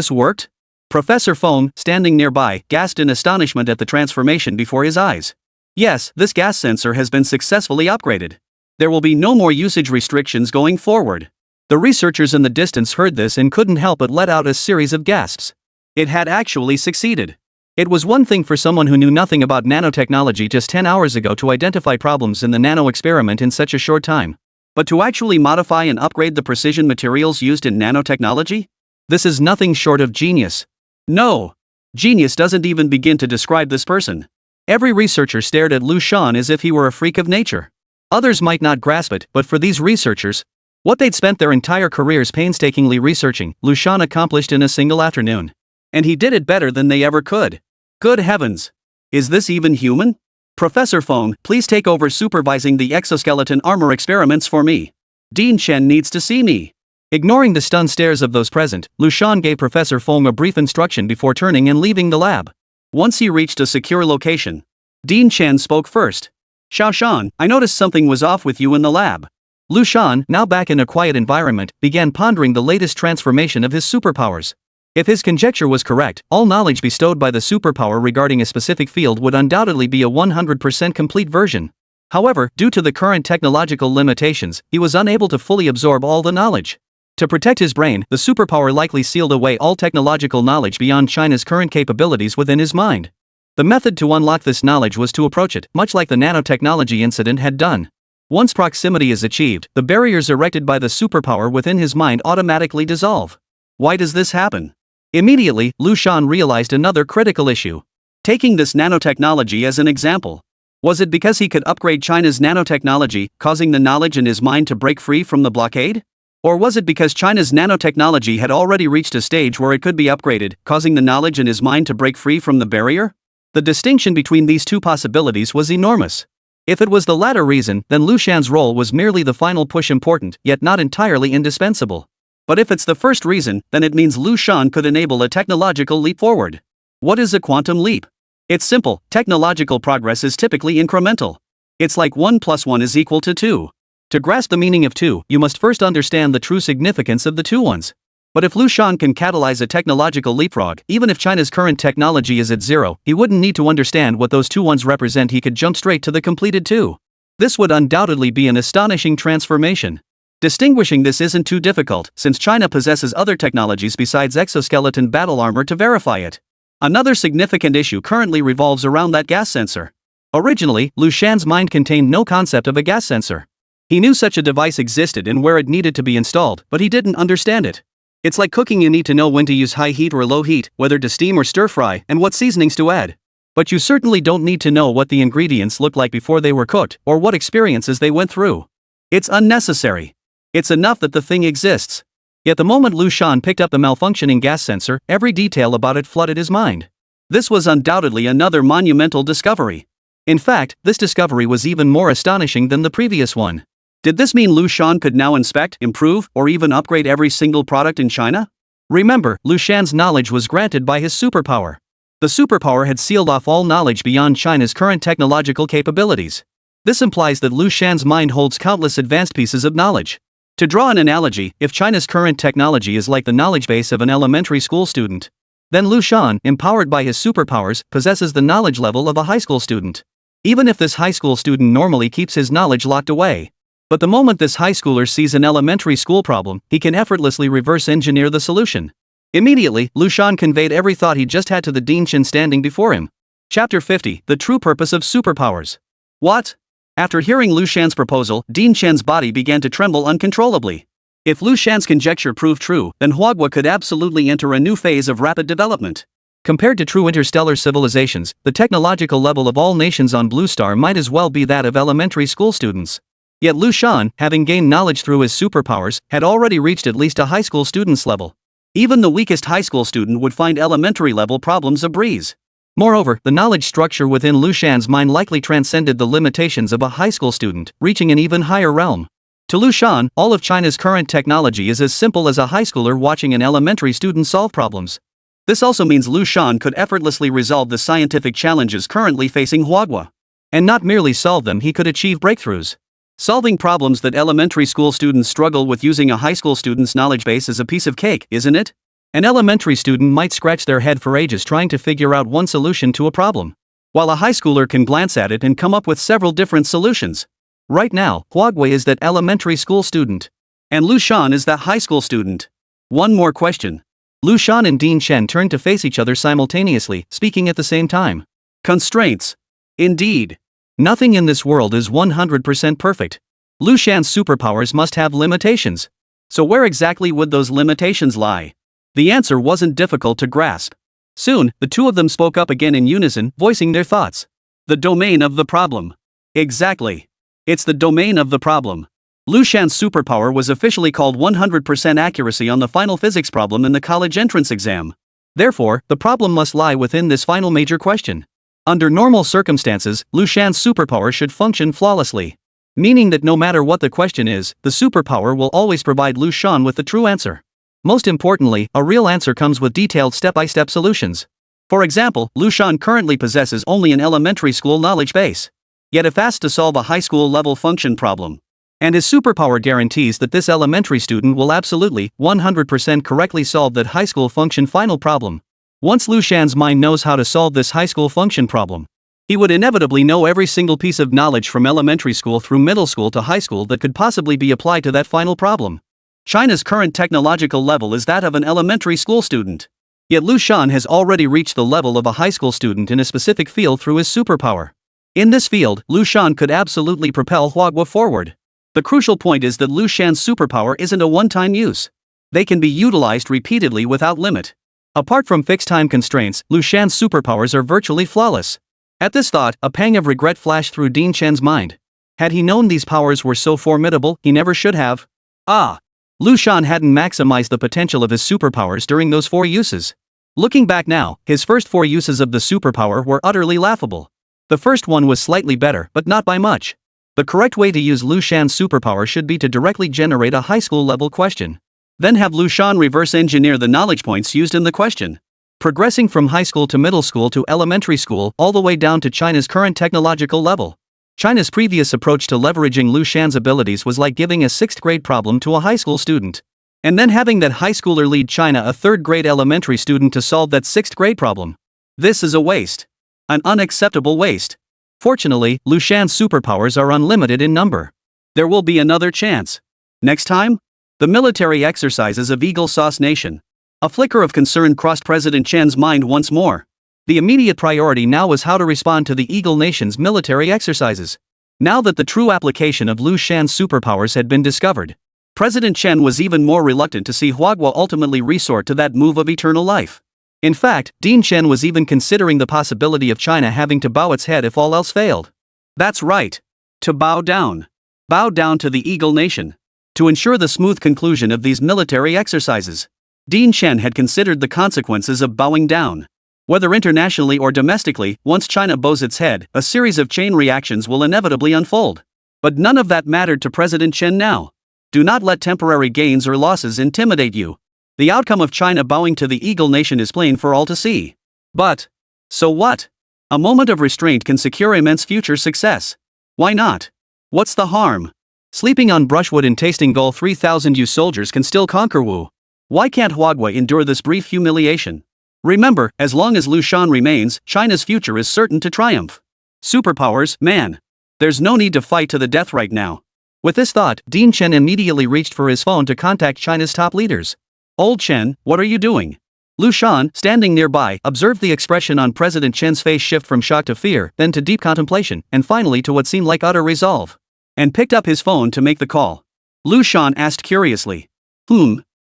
worked? Professor Feng, standing nearby, gasped in astonishment at the transformation before his eyes. Yes, this gas sensor has been successfully upgraded. There will be no more usage restrictions going forward. The researchers in the distance heard this and couldn't help but let out a series of gasps. It had actually succeeded. It was one thing for someone who knew nothing about nanotechnology just 10 hours ago to identify problems in the nano experiment in such a short time. But to actually modify and upgrade the precision materials used in nanotechnology? This is nothing short of genius. No. Genius doesn't even begin to describe this person. Every researcher stared at Liu Shan as if he were a freak of nature. Others might not grasp it, but for these researchers, what they'd spent their entire careers painstakingly researching, Liu Shan accomplished in a single afternoon. And he did it better than they ever could. Good heavens! Is this even human? Professor Feng, please take over supervising the exoskeleton armor experiments for me. Dean Shen needs to see me. Ignoring the stunned stares of those present, Liu Shan gave Professor Feng a brief instruction before turning and leaving the lab. Once he reached a secure location, Dean Shen spoke first. Xiao Shan, I noticed something was off with you in the lab. Liu Shan, now back in a quiet environment, began pondering the latest transformation of his superpowers. If his conjecture was correct, all knowledge bestowed by the superpower regarding a specific field would undoubtedly be a 100% complete version. However, due to the current technological limitations, he was unable to fully absorb all the knowledge. To protect his brain, the superpower likely sealed away all technological knowledge beyond China's current capabilities within his mind. The method to unlock this knowledge was to approach it, much like the nanotechnology incident had done. Once proximity is achieved, the barriers erected by the superpower within his mind automatically dissolve. Why does this happen? Immediately, Liu Shan realized another critical issue. Taking this nanotechnology as an example. Was it because he could upgrade China's nanotechnology, causing the knowledge in his mind to break free from the blockade? Or was it because China's nanotechnology had already reached a stage where it could be upgraded, causing the knowledge in his mind to break free from the barrier? The distinction between these two possibilities was enormous. If it was the latter reason, then Liu Shan's role was merely the final push, important, yet not entirely indispensable. But if it's the first reason, then it means Liu Shan could enable a technological leap forward. What is a quantum leap? It's simple, technological progress is typically incremental. It's like 1 + 1 is equal to 2. To grasp the meaning of 2, you must first understand the true significance of the 2 ones. But if Liu Shan can catalyze a technological leapfrog, even if China's current technology is at 0, he wouldn't need to understand what those 2 ones represent, he could jump straight to the completed 2. This would undoubtedly be an astonishing transformation. Distinguishing this isn't too difficult, since China possesses other technologies besides exoskeleton battle armor to verify it. Another significant issue currently revolves around that gas sensor. Originally, Liu Shan's mind contained no concept of a gas sensor. He knew such a device existed and where it needed to be installed, but he didn't understand it. It's like cooking, you need to know when to use high heat or low heat, whether to steam or stir fry, and what seasonings to add. But you certainly don't need to know what the ingredients looked like before they were cooked, or what experiences they went through. It's unnecessary. It's enough that the thing exists. Yet the moment Liu Shan picked up the malfunctioning gas sensor, every detail about it flooded his mind. This was undoubtedly another monumental discovery. In fact, this discovery was even more astonishing than the previous one. Did this mean Liu Shan could now inspect, improve, or even upgrade every single product in China? Remember, Liu Shan's knowledge was granted by his superpower. The superpower had sealed off all knowledge beyond China's current technological capabilities. This implies that Liu Shan's mind holds countless advanced pieces of knowledge. To draw an analogy, if China's current technology is like the knowledge base of an elementary school student, then Liu Shan, empowered by his superpowers, possesses the knowledge level of a high school student. Even if this high school student normally keeps his knowledge locked away. But the moment this high schooler sees an elementary school problem, he can effortlessly reverse engineer the solution. Immediately, Liu Shan conveyed every thought he just had to the Dean Shan standing before him. Chapter 50, The True Purpose of Superpowers. What? After hearing Liu Shan's proposal, Dean Shan's body began to tremble uncontrollably. If Liu Shan's conjecture proved true, then Huagua could absolutely enter a new phase of rapid development. Compared to true interstellar civilizations, the technological level of all nations on Blue Star might as well be that of elementary school students. Yet Liu Shan, having gained knowledge through his superpowers, had already reached at least a high school student's level. Even the weakest high school student would find elementary level problems a breeze. Moreover, the knowledge structure within Liu Shan's mind likely transcended the limitations of a high school student, reaching an even higher realm. To Liu Shan, all of China's current technology is as simple as a high schooler watching an elementary student solve problems. This also means Liu Shan could effortlessly resolve the scientific challenges currently facing Huagua. And not merely solve them, he could achieve breakthroughs. Solving problems that elementary school students struggle with using a high school student's knowledge base is a piece of cake, isn't it? An elementary student might scratch their head for ages trying to figure out one solution to a problem, while a high schooler can glance at it and come up with several different solutions. Right now, Huagua is that elementary school student, and Liu Shan is that high school student. One more question. Liu Shan and Dean Shen turned to face each other simultaneously, speaking at the same time. Constraints. Indeed. Nothing in this world is 100% perfect. Liu Shan's superpowers must have limitations. So where exactly would those limitations lie? The answer wasn't difficult to grasp. Soon, the two of them spoke up again in unison, voicing their thoughts. The domain of the problem. Exactly. It's the domain of the problem. Liu Shan's superpower was officially called 100% accuracy on the final physics problem in the college entrance exam. Therefore, the problem must lie within this final major question. Under normal circumstances, Liu Shan's superpower should function flawlessly. Meaning that no matter what the question is, the superpower will always provide Liu Shan with the true answer. Most importantly, a real answer comes with detailed step-by-step solutions. For example, Liu Shan currently possesses only an elementary school knowledge base. Yet if asked to solve a high school level function problem, and his superpower guarantees that this elementary student will absolutely, 100% correctly solve that high school function final problem. Once Liu Shan's mind knows how to solve this high school function problem, he would inevitably know every single piece of knowledge from elementary school through middle school to high school that could possibly be applied to that final problem. China's current technological level is that of an elementary school student. Yet Liu Shan has already reached the level of a high school student in a specific field through his superpower. In this field, Liu Shan could absolutely propel Huagua forward. The crucial point is that Liu Shan's superpower isn't a one-time use. They can be utilized repeatedly without limit. Apart from fixed time constraints, Liu Shan's superpowers are virtually flawless. At this thought, a pang of regret flashed through Dean Shen's mind. Had he known these powers were so formidable, he never should have. Liu Shan hadn't maximized the potential of his superpowers during those 4 uses. Looking back now, his first 4 uses of the superpower were utterly laughable. The first one was slightly better, but not by much. The correct way to use Liu Shan's superpower should be to directly generate a high school level question. Then have Liu Shan reverse engineer the knowledge points used in the question. Progressing from high school to middle school to elementary school all the way down to China's current technological level. China's previous approach to leveraging Liu Shan's abilities was like giving a 6th grade problem to a high school student, and then having that high schooler lead China a 3rd grade elementary student to solve that 6th grade problem. This is a waste. An unacceptable waste. Fortunately, Liu Shan's superpowers are unlimited in number. There will be another chance. Next time? The military exercises of Eagle Sauce Nation. A flicker of concern crossed President Chen's mind once more. The immediate priority now was how to respond to the Eagle Nation's military exercises. Now that the true application of Liu Shan's superpowers had been discovered, President Chen was even more reluctant to see Huagua ultimately resort to that move of eternal life. In fact, Dean Shen was even considering the possibility of China having to bow its head if all else failed. That's right. To bow down. Bow down to the Eagle Nation. To ensure the smooth conclusion of these military exercises, Dean Shen had considered the consequences of bowing down. Whether internationally or domestically, once China bows its head, a series of chain reactions will inevitably unfold. But none of that mattered to President Chen now. Do not let temporary gains or losses intimidate you. The outcome of China bowing to the Eagle Nation is plain for all to see. But, so what? A moment of restraint can secure immense future success. Why not? What's the harm? Sleeping on brushwood and tasting gall 3,000 you soldiers can still conquer Wu. Why can't Huagua endure this brief humiliation? Remember, as long as Liu Shan remains, China's future is certain to triumph. Superpowers, man. There's no need to fight to the death right now. With this thought, Dean Chen immediately reached for his phone to contact China's top leaders. Old Chen, what are you doing? Liu Shan, standing nearby, observed the expression on President Chen's face shift from shock to fear, then to deep contemplation, and finally to what seemed like utter resolve. And picked up his phone to make the call. Liu Shan asked curiously.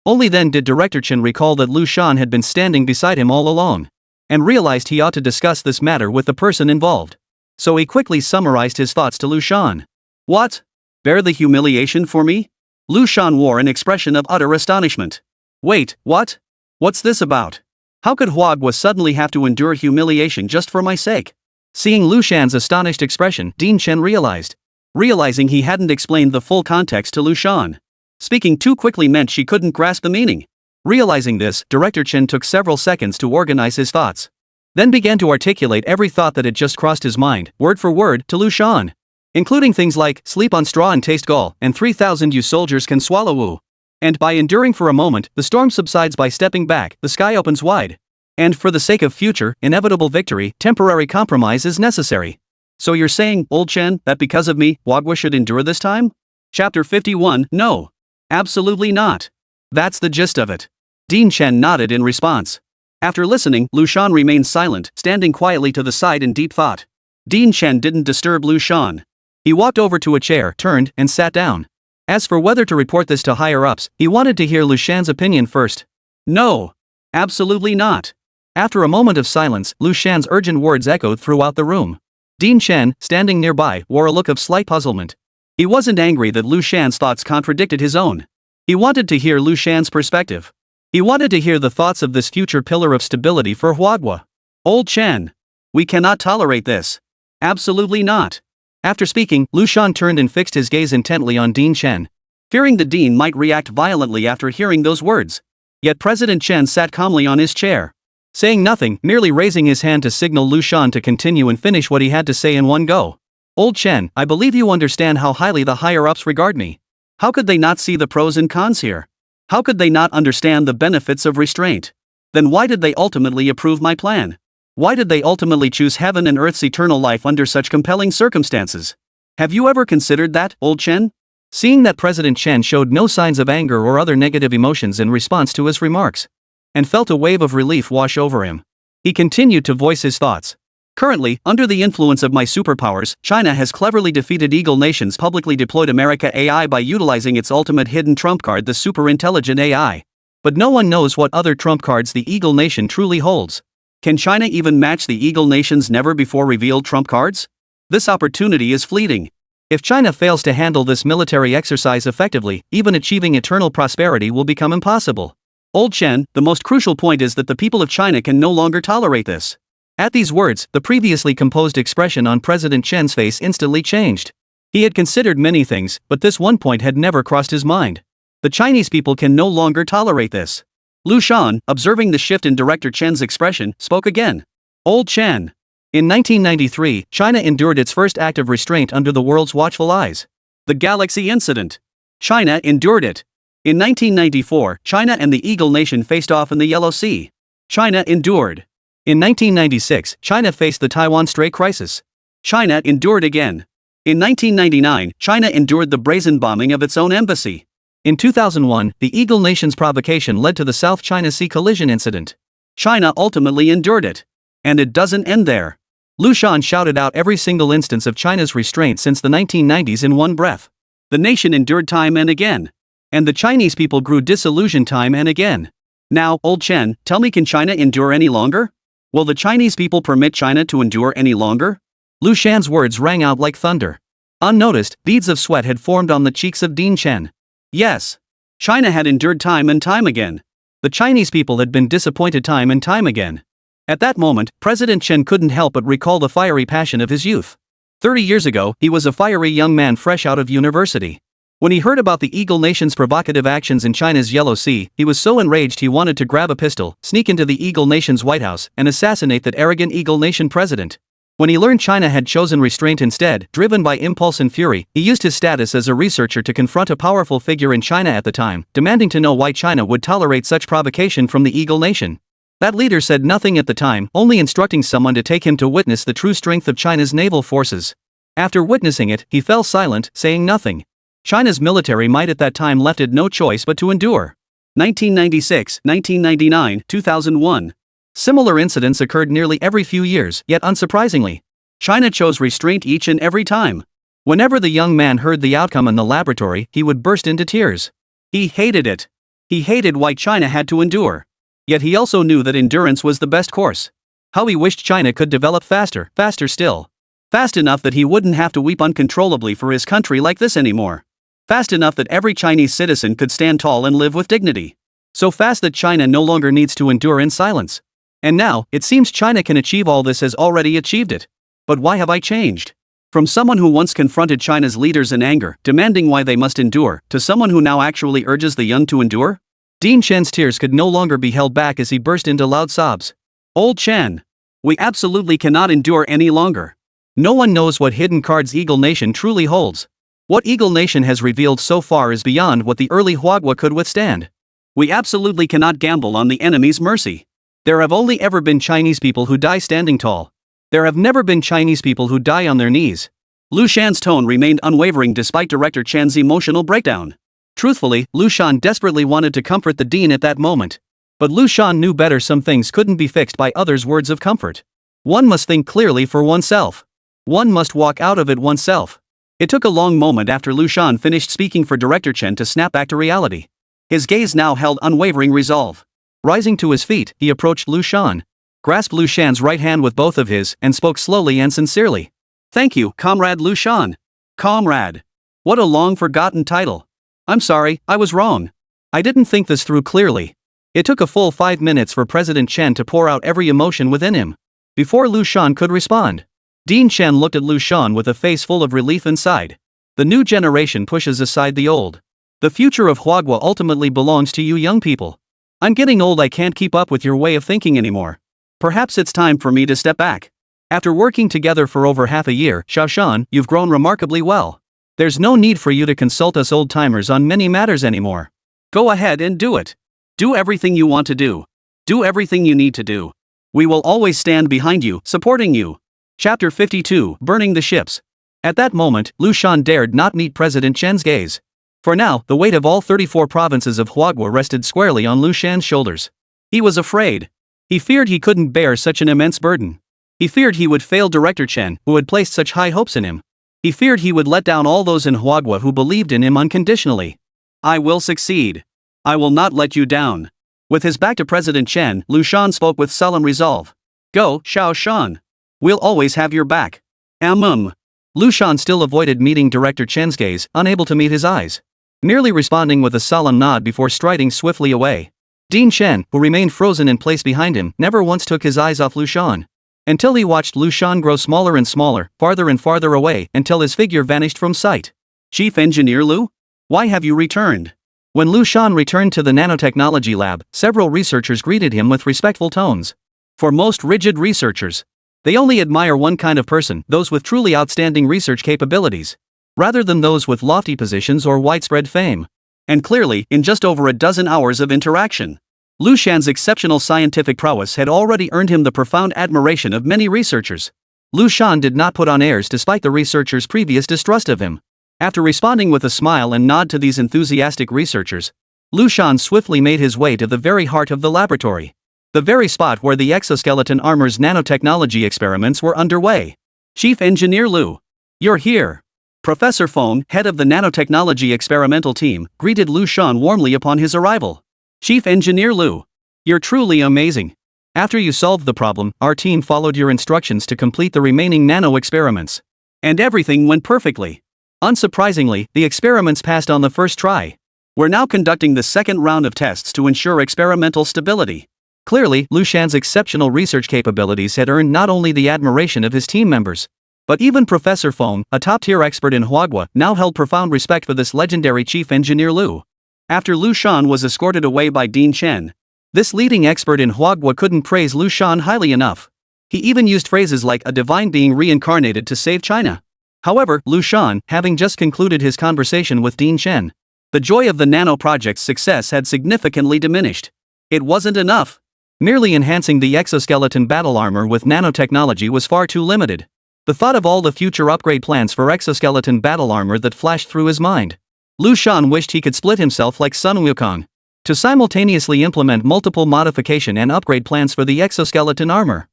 Only then did Director Chen recall that Liu Shan had been standing beside him all along, and realized he ought to discuss this matter with the person involved. So he quickly summarized his thoughts to Liu Shan. What? Bear the humiliation for me? Liu Shan wore an expression of utter astonishment. Wait, what? What's this about? How could Huagua suddenly have to endure humiliation just for my sake? Seeing Liu Shan's astonished expression, Dean Chen realized. Realizing he hadn't explained the full context to Liu Shan. Speaking too quickly meant she couldn't grasp the meaning. Realizing this, Director Chen took several seconds to organize his thoughts. Then began to articulate every thought that had just crossed his mind, word for word, to Liu Shan. Including things like, sleep on straw and taste gall, and 3,000 you soldiers can swallow woo. And by enduring for a moment, the storm subsides by stepping back, the sky opens wide. And for the sake of future, inevitable victory, temporary compromise is necessary. So you're saying, old Chen, that because of me, Huagua should endure this time? Chapter 51, no. Absolutely not. That's the gist of it. Dean Chen nodded in response. After listening, Liu Shan remained silent, standing quietly to the side in deep thought. Dean Chen didn't disturb Liu Shan. He walked over to a chair, turned, and sat down. As for whether to report this to higher-ups, he wanted to hear Liu Shan's opinion first. No. Absolutely not. After a moment of silence, Liu Shan's urgent words echoed throughout the room. Dean Chen, standing nearby, wore a look of slight puzzlement. He wasn't angry that Liu Shan's thoughts contradicted his own. He wanted to hear Liu Shan's perspective. He wanted to hear the thoughts of this future pillar of stability for Huagua. Old Chen. We cannot tolerate this. Absolutely not. After speaking, Liu Shan turned and fixed his gaze intently on Dean Chen. Fearing the dean might react violently after hearing those words. Yet President Chen sat calmly on his chair. Saying nothing, merely raising his hand to signal Liu Shan to continue and finish what he had to say in one go. Old Chen, I believe you understand how highly the higher-ups regard me. How could they not see the pros and cons here? How could they not understand the benefits of restraint? Then why did they ultimately approve my plan? Why did they ultimately choose heaven and earth's eternal life under such compelling circumstances? Have you ever considered that, old Chen? Seeing that President Chen showed no signs of anger or other negative emotions in response to his remarks, and felt a wave of relief wash over him, he continued to voice his thoughts. Currently, under the influence of my superpowers, China has cleverly defeated Eagle Nation's publicly deployed America AI by utilizing its ultimate hidden trump card, the super-intelligent AI. But no one knows what other trump cards the Eagle Nation truly holds. Can China even match the Eagle Nation's never-before-revealed trump cards? This opportunity is fleeting. If China fails to handle this military exercise effectively, even achieving eternal prosperity will become impossible. Old Chen, the most crucial point is that the people of China can no longer tolerate this. At these words, the previously composed expression on President Chen's face instantly changed. He had considered many things, but this one point had never crossed his mind. The Chinese people can no longer tolerate this. Liu Shan, observing the shift in Director Chen's expression, spoke again. Old Chen. In 1993, China endured its first act of restraint under the world's watchful eyes. The Galaxy Incident. China endured it. In 1994, China and the Eagle Nation faced off in the Yellow Sea. China endured. In 1996, China faced the Taiwan Strait crisis. China endured again. In 1999, China endured the brazen bombing of its own embassy. In 2001, the Eagle Nation's provocation led to the South China Sea collision incident. China ultimately endured it. And it doesn't end there. Liu Shan shouted out every single instance of China's restraint since the 1990s in one breath. The nation endured time and again. And the Chinese people grew disillusioned time and again. Now, old Chen, tell me, can China endure any longer? Will the Chinese people permit China to endure any longer? Liu Shan's words rang out like thunder. Unnoticed, beads of sweat had formed on the cheeks of Dean Chen. Yes. China had endured time and time again. The Chinese people had been disappointed time and time again. At that moment, President Chen couldn't help but recall the fiery passion of his youth. 30 years ago, he was a fiery young man fresh out of university. When he heard about the Eagle Nation's provocative actions in China's Yellow Sea, he was so enraged he wanted to grab a pistol, sneak into the Eagle Nation's White House, and assassinate that arrogant Eagle Nation president. When he learned China had chosen restraint instead, driven by impulse and fury, he used his status as a researcher to confront a powerful figure in China at the time, demanding to know why China would tolerate such provocation from the Eagle Nation. That leader said nothing at the time, only instructing someone to take him to witness the true strength of China's naval forces. After witnessing it, he fell silent, saying nothing. China's military might at that time left it no choice but to endure. 1996, 1999, 2001. Similar incidents occurred nearly every few years, yet unsurprisingly, China chose restraint each and every time. Whenever the young man heard the outcome in the laboratory, he would burst into tears. He hated it. He hated why China had to endure. Yet he also knew that endurance was the best course. How he wished China could develop faster, faster still. Fast enough that he wouldn't have to weep uncontrollably for his country like this anymore. Fast enough that every Chinese citizen could stand tall and live with dignity. So fast that China no longer needs to endure in silence. And now, it seems China can achieve all this, has already achieved it. But why have I changed? From someone who once confronted China's leaders in anger, demanding why they must endure, to someone who now actually urges the young to endure? Dean Shan's tears could no longer be held back as he burst into loud sobs. Old Shan. We absolutely cannot endure any longer. No one knows what hidden cards Eagle Nation truly holds. What Eagle Nation has revealed so far is beyond what the early Huagua could withstand. We absolutely cannot gamble on the enemy's mercy. There have only ever been Chinese people who die standing tall. There have never been Chinese people who die on their knees. Liu Shan's tone remained unwavering despite Director Chen's emotional breakdown. Truthfully, Liu Shan desperately wanted to comfort the dean at that moment. But Liu Shan knew better. Some things couldn't be fixed by others' words of comfort. One must think clearly for oneself. One must walk out of it oneself. It took a long moment after Liu Shan finished speaking for Director Chen to snap back to reality. His gaze now held unwavering resolve. Rising to his feet, he approached Liu Shan, grasped Liu Shan's right hand with both of his, and spoke slowly and sincerely. Thank you, Comrade Liu Shan. Comrade. What a long-forgotten title. I'm sorry, I was wrong. I didn't think this through clearly. It took a full 5 minutes for President Chen to pour out every emotion within him. Before Liu Shan could respond, Dean Chen looked at Liu Shan with a face full of relief and sighed. The new generation pushes aside the old. The future of Huagua ultimately belongs to you young people. I'm getting old. I can't keep up with your way of thinking anymore. Perhaps it's time for me to step back. After working together for over half a year, Xiao Shan, you've grown remarkably well. There's no need for you to consult us old-timers on many matters anymore. Go ahead and do it. Do everything you want to do. Do everything you need to do. We will always stand behind you, supporting you. Chapter 52, Burning the Ships. At that moment, Liu Shan dared not meet President Chen's gaze. For now, the weight of all 34 provinces of Huagua rested squarely on Liu Shan's shoulders. He was afraid. He feared he couldn't bear such an immense burden. He feared he would fail Director Chen, who had placed such high hopes in him. He feared he would let down all those in Huagua who believed in him unconditionally. I will succeed. I will not let you down. With his back to President Chen, Liu Shan spoke with solemn resolve. Go, Xiao Shan. We'll always have your back. Liu Shan still avoided meeting Director Chen's gaze, unable to meet his eyes. Merely responding with a solemn nod before striding swiftly away. Dean Chen, who remained frozen in place behind him, never once took his eyes off Liu Shan. Until he watched Liu Shan grow smaller and smaller, farther and farther away, until his figure vanished from sight. Chief Engineer Liu? Why have you returned? When Liu Shan returned to the nanotechnology lab, several researchers greeted him with respectful tones. For most rigid researchers, they only admire one kind of person, those with truly outstanding research capabilities, rather than those with lofty positions or widespread fame. And clearly, in just over a dozen hours of interaction, Liu Shan's exceptional scientific prowess had already earned him the profound admiration of many researchers. Liu Shan did not put on airs despite the researchers' previous distrust of him. After responding with a smile and nod to these enthusiastic researchers, Liu Shan swiftly made his way to the very heart of the laboratory. The very spot where the exoskeleton armor's nanotechnology experiments were underway. Chief Engineer Liu. You're here. Professor Feng, head of the nanotechnology experimental team, greeted Liu Shan warmly upon his arrival. Chief Engineer Liu. You're truly amazing. After you solved the problem, our team followed your instructions to complete the remaining nano experiments. And everything went perfectly. Unsurprisingly, the experiments passed on the first try. We're now conducting the second round of tests to ensure experimental stability. Clearly, Liu Shan's exceptional research capabilities had earned not only the admiration of his team members, but even Professor Feng, a top-tier expert in Huagua, now held profound respect for this legendary Chief Engineer Liu. After Liu Shan was escorted away by Dean Chen, this leading expert in Huagua couldn't praise Liu Shan highly enough. He even used phrases like a divine being reincarnated to save China. However, Liu Shan, having just concluded his conversation with Dean Chen, the joy of the nano project's success had significantly diminished. It wasn't enough. Merely enhancing the exoskeleton battle armor with nanotechnology was far too limited. The thought of all the future upgrade plans for exoskeleton battle armor that flashed through his mind. Liu Shan wished he could split himself like Sun Wukong to simultaneously implement multiple modification and upgrade plans for the exoskeleton armor.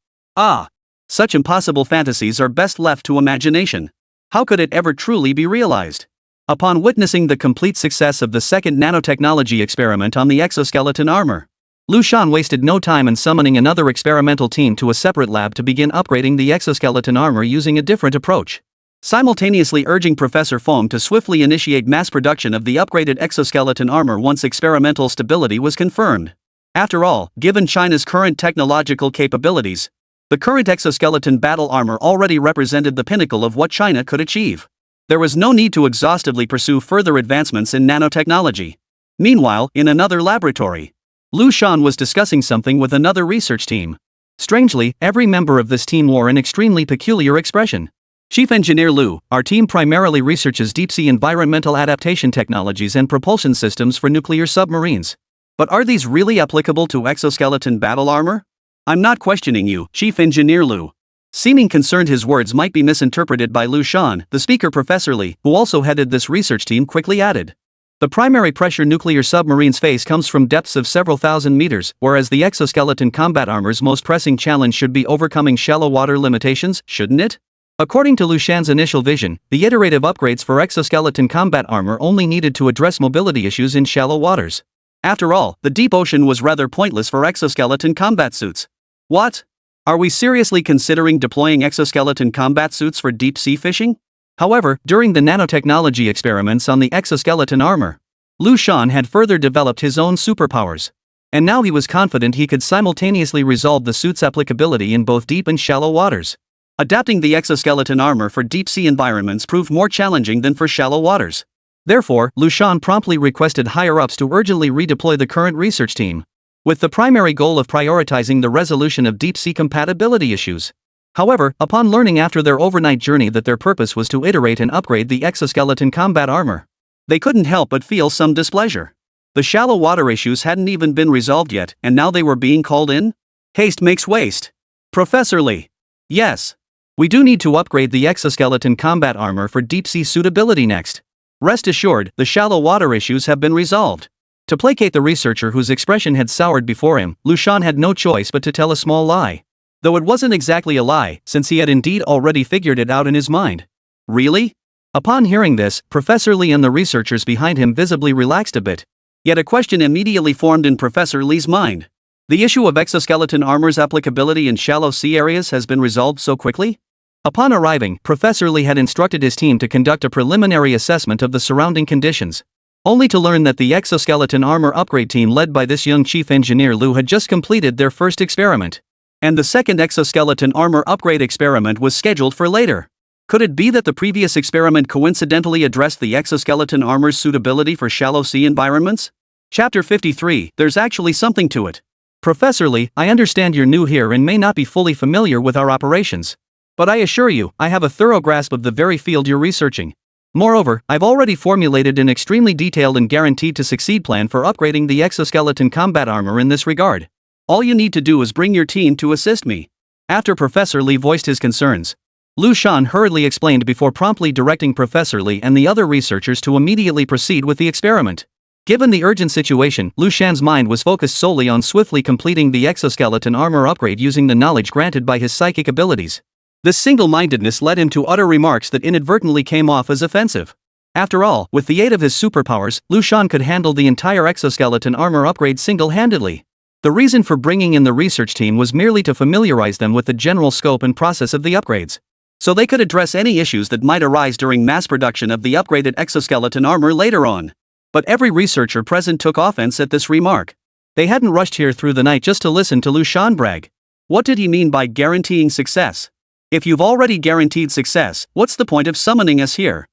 Such impossible fantasies are best left to imagination. How could it ever truly be realized? Upon witnessing the complete success of the second nanotechnology experiment on the exoskeleton armor, Liu Shan wasted no time in summoning another experimental team to a separate lab to begin upgrading the exoskeleton armor using a different approach, simultaneously urging Professor Fong to swiftly initiate mass production of the upgraded exoskeleton armor once experimental stability was confirmed. After all, given China's current technological capabilities, the current exoskeleton battle armor already represented the pinnacle of what China could achieve. There was no need to exhaustively pursue further advancements in nanotechnology. Meanwhile, in another laboratory, Liu Shan was discussing something with another research team. Strangely, every member of this team wore an extremely peculiar expression. Chief Engineer Liu, our team primarily researches deep-sea environmental adaptation technologies and propulsion systems for nuclear submarines. But are these really applicable to exoskeleton battle armor? I'm not questioning you, Chief Engineer Liu. Seeming concerned his words might be misinterpreted by Liu Shan, the speaker Professor Li, who also headed this research team, quickly added. The primary pressure nuclear submarines face comes from depths of several thousand meters, whereas the exoskeleton combat armor's most pressing challenge should be overcoming shallow water limitations, shouldn't it? According to Liu Shan's initial vision, the iterative upgrades for exoskeleton combat armor only needed to address mobility issues in shallow waters. After all, the deep ocean was rather pointless for exoskeleton combat suits. What? Are we seriously considering deploying exoskeleton combat suits for deep-sea fishing? However, during the nanotechnology experiments on the exoskeleton armor, Liu Shan had further developed his own superpowers. And now he was confident he could simultaneously resolve the suit's applicability in both deep and shallow waters. Adapting the exoskeleton armor for deep-sea environments proved more challenging than for shallow waters. Therefore, Liu Shan promptly requested higher-ups to urgently redeploy the current research team, with the primary goal of prioritizing the resolution of deep-sea compatibility issues. However, upon learning after their overnight journey that their purpose was to iterate and upgrade the exoskeleton combat armor, they couldn't help but feel some displeasure. The shallow water issues hadn't even been resolved yet, and now they were being called in? Haste makes waste. Professor Li. Yes. We do need to upgrade the exoskeleton combat armor for deep-sea suitability next. Rest assured, the shallow water issues have been resolved. To placate the researcher whose expression had soured before him, Liu Shan had no choice but to tell a small lie. Though it wasn't exactly a lie, since he had indeed already figured it out in his mind. Really? Upon hearing this, Professor Li and the researchers behind him visibly relaxed a bit. Yet a question immediately formed in Professor Li's mind. The issue of exoskeleton armor's applicability in shallow sea areas has been resolved so quickly? Upon arriving, Professor Li had instructed his team to conduct a preliminary assessment of the surrounding conditions, only to learn that the exoskeleton armor upgrade team led by this young chief engineer Liu had just completed their first experiment. And the second exoskeleton armor upgrade experiment was scheduled for later. Could it be that the previous experiment coincidentally addressed the exoskeleton armor's suitability for shallow sea environments? Chapter 53, there's actually something to it. Professor Li, I understand you're new here and may not be fully familiar with our operations. But I assure you, I have a thorough grasp of the very field you're researching. Moreover, I've already formulated an extremely detailed and guaranteed to succeed plan for upgrading the exoskeleton combat armor in this regard. All you need to do is bring your team to assist me. After Professor Li voiced his concerns, Liu Shan hurriedly explained before promptly directing Professor Li and the other researchers to immediately proceed with the experiment. Given the urgent situation, Liu Shan's mind was focused solely on swiftly completing the exoskeleton armor upgrade using the knowledge granted by his psychic abilities. This single-mindedness led him to utter remarks that inadvertently came off as offensive. After all, with the aid of his superpowers, Liu Shan could handle the entire exoskeleton armor upgrade single-handedly. The reason for bringing in the research team was merely to familiarize them with the general scope and process of the upgrades, so they could address any issues that might arise during mass production of the upgraded exoskeleton armor later on. But every researcher present took offense at this remark. They hadn't rushed here through the night just to listen to Liu Shan brag. What did he mean by guaranteeing success? If you've already guaranteed success, what's the point of summoning us here?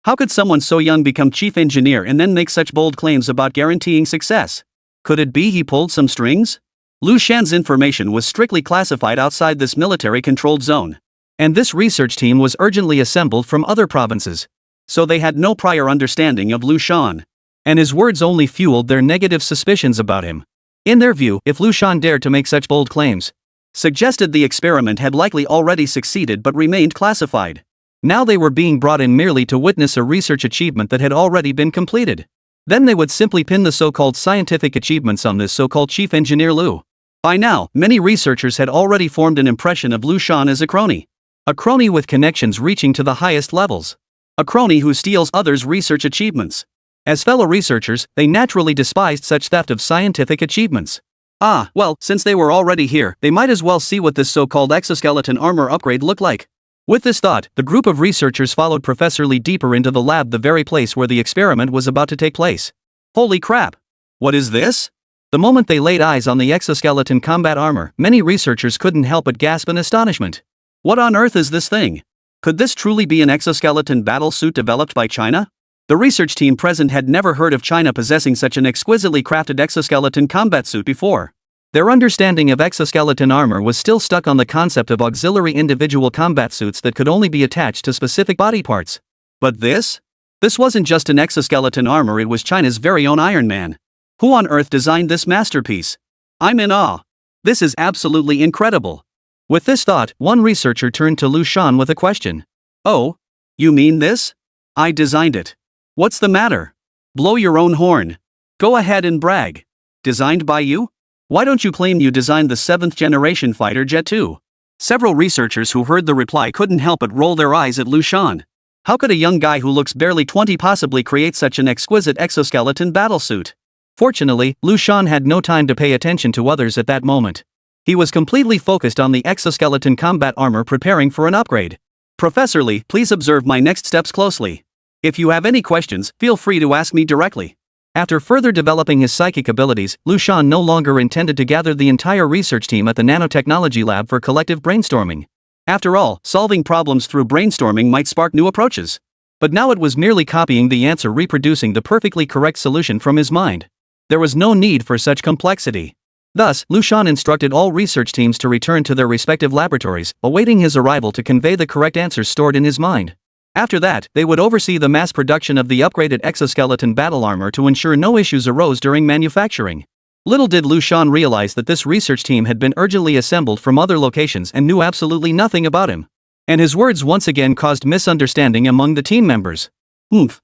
How could someone so young become chief engineer and then make such bold claims about guaranteeing success? Could it be he pulled some strings? Liu Shan's information was strictly classified outside this military-controlled zone, and this research team was urgently assembled from other provinces, so they had no prior understanding of Liu Shan, and his words only fueled their negative suspicions about him. In their view, if Liu Shan dared to make such bold claims, suggested the experiment had likely already succeeded but remained classified. Now they were being brought in merely to witness a research achievement that had already been completed. Then they would simply pin the so-called scientific achievements on this so-called chief engineer Liu. By now, many researchers had already formed an impression of Liu Shan as a crony. A crony with connections reaching to the highest levels. A crony who steals others' research achievements. As fellow researchers, they naturally despised such theft of scientific achievements. Ah, well, since they were already here, they might as well see what this so-called exoskeleton armor upgrade looked like. With this thought, the group of researchers followed Professor Li deeper into the lab, the very place where the experiment was about to take place. Holy crap! What is this? The moment they laid eyes on the exoskeleton combat armor, many researchers couldn't help but gasp in astonishment. What on earth is this thing? Could this truly be an exoskeleton battle suit developed by China? The research team present had never heard of China possessing such an exquisitely crafted exoskeleton combat suit before. Their understanding of exoskeleton armor was still stuck on the concept of auxiliary individual combat suits that could only be attached to specific body parts. But this? This wasn't just an exoskeleton armor, it was China's very own Iron Man. Who on earth designed this masterpiece? I'm in awe. This is absolutely incredible. With this thought, one researcher turned to Liu Shan with a question. Oh? You mean this? I designed it. What's the matter? Blow your own horn. Go ahead and brag. Designed by you? Why don't you claim you designed the 7th generation fighter jet too? Several researchers who heard the reply couldn't help but roll their eyes at Liu Shan. How could a young guy who looks barely 20 possibly create such an exquisite exoskeleton battlesuit? Fortunately, Liu Shan had no time to pay attention to others at that moment. He was completely focused on the exoskeleton combat armor, preparing for an upgrade. Professor Li, please observe my next steps closely. If you have any questions, feel free to ask me directly. After further developing his psychic abilities, Liu Shan no longer intended to gather the entire research team at the nanotechnology lab for collective brainstorming. After all, solving problems through brainstorming might spark new approaches. But now it was merely copying the answer, reproducing the perfectly correct solution from his mind. There was no need for such complexity. Thus, Liu Shan instructed all research teams to return to their respective laboratories, awaiting his arrival to convey the correct answers stored in his mind. After that, they would oversee the mass production of the upgraded exoskeleton battle armor to ensure no issues arose during manufacturing. Little did Liu Shan realize that this research team had been urgently assembled from other locations and knew absolutely nothing about him. And his words once again caused misunderstanding among the team members.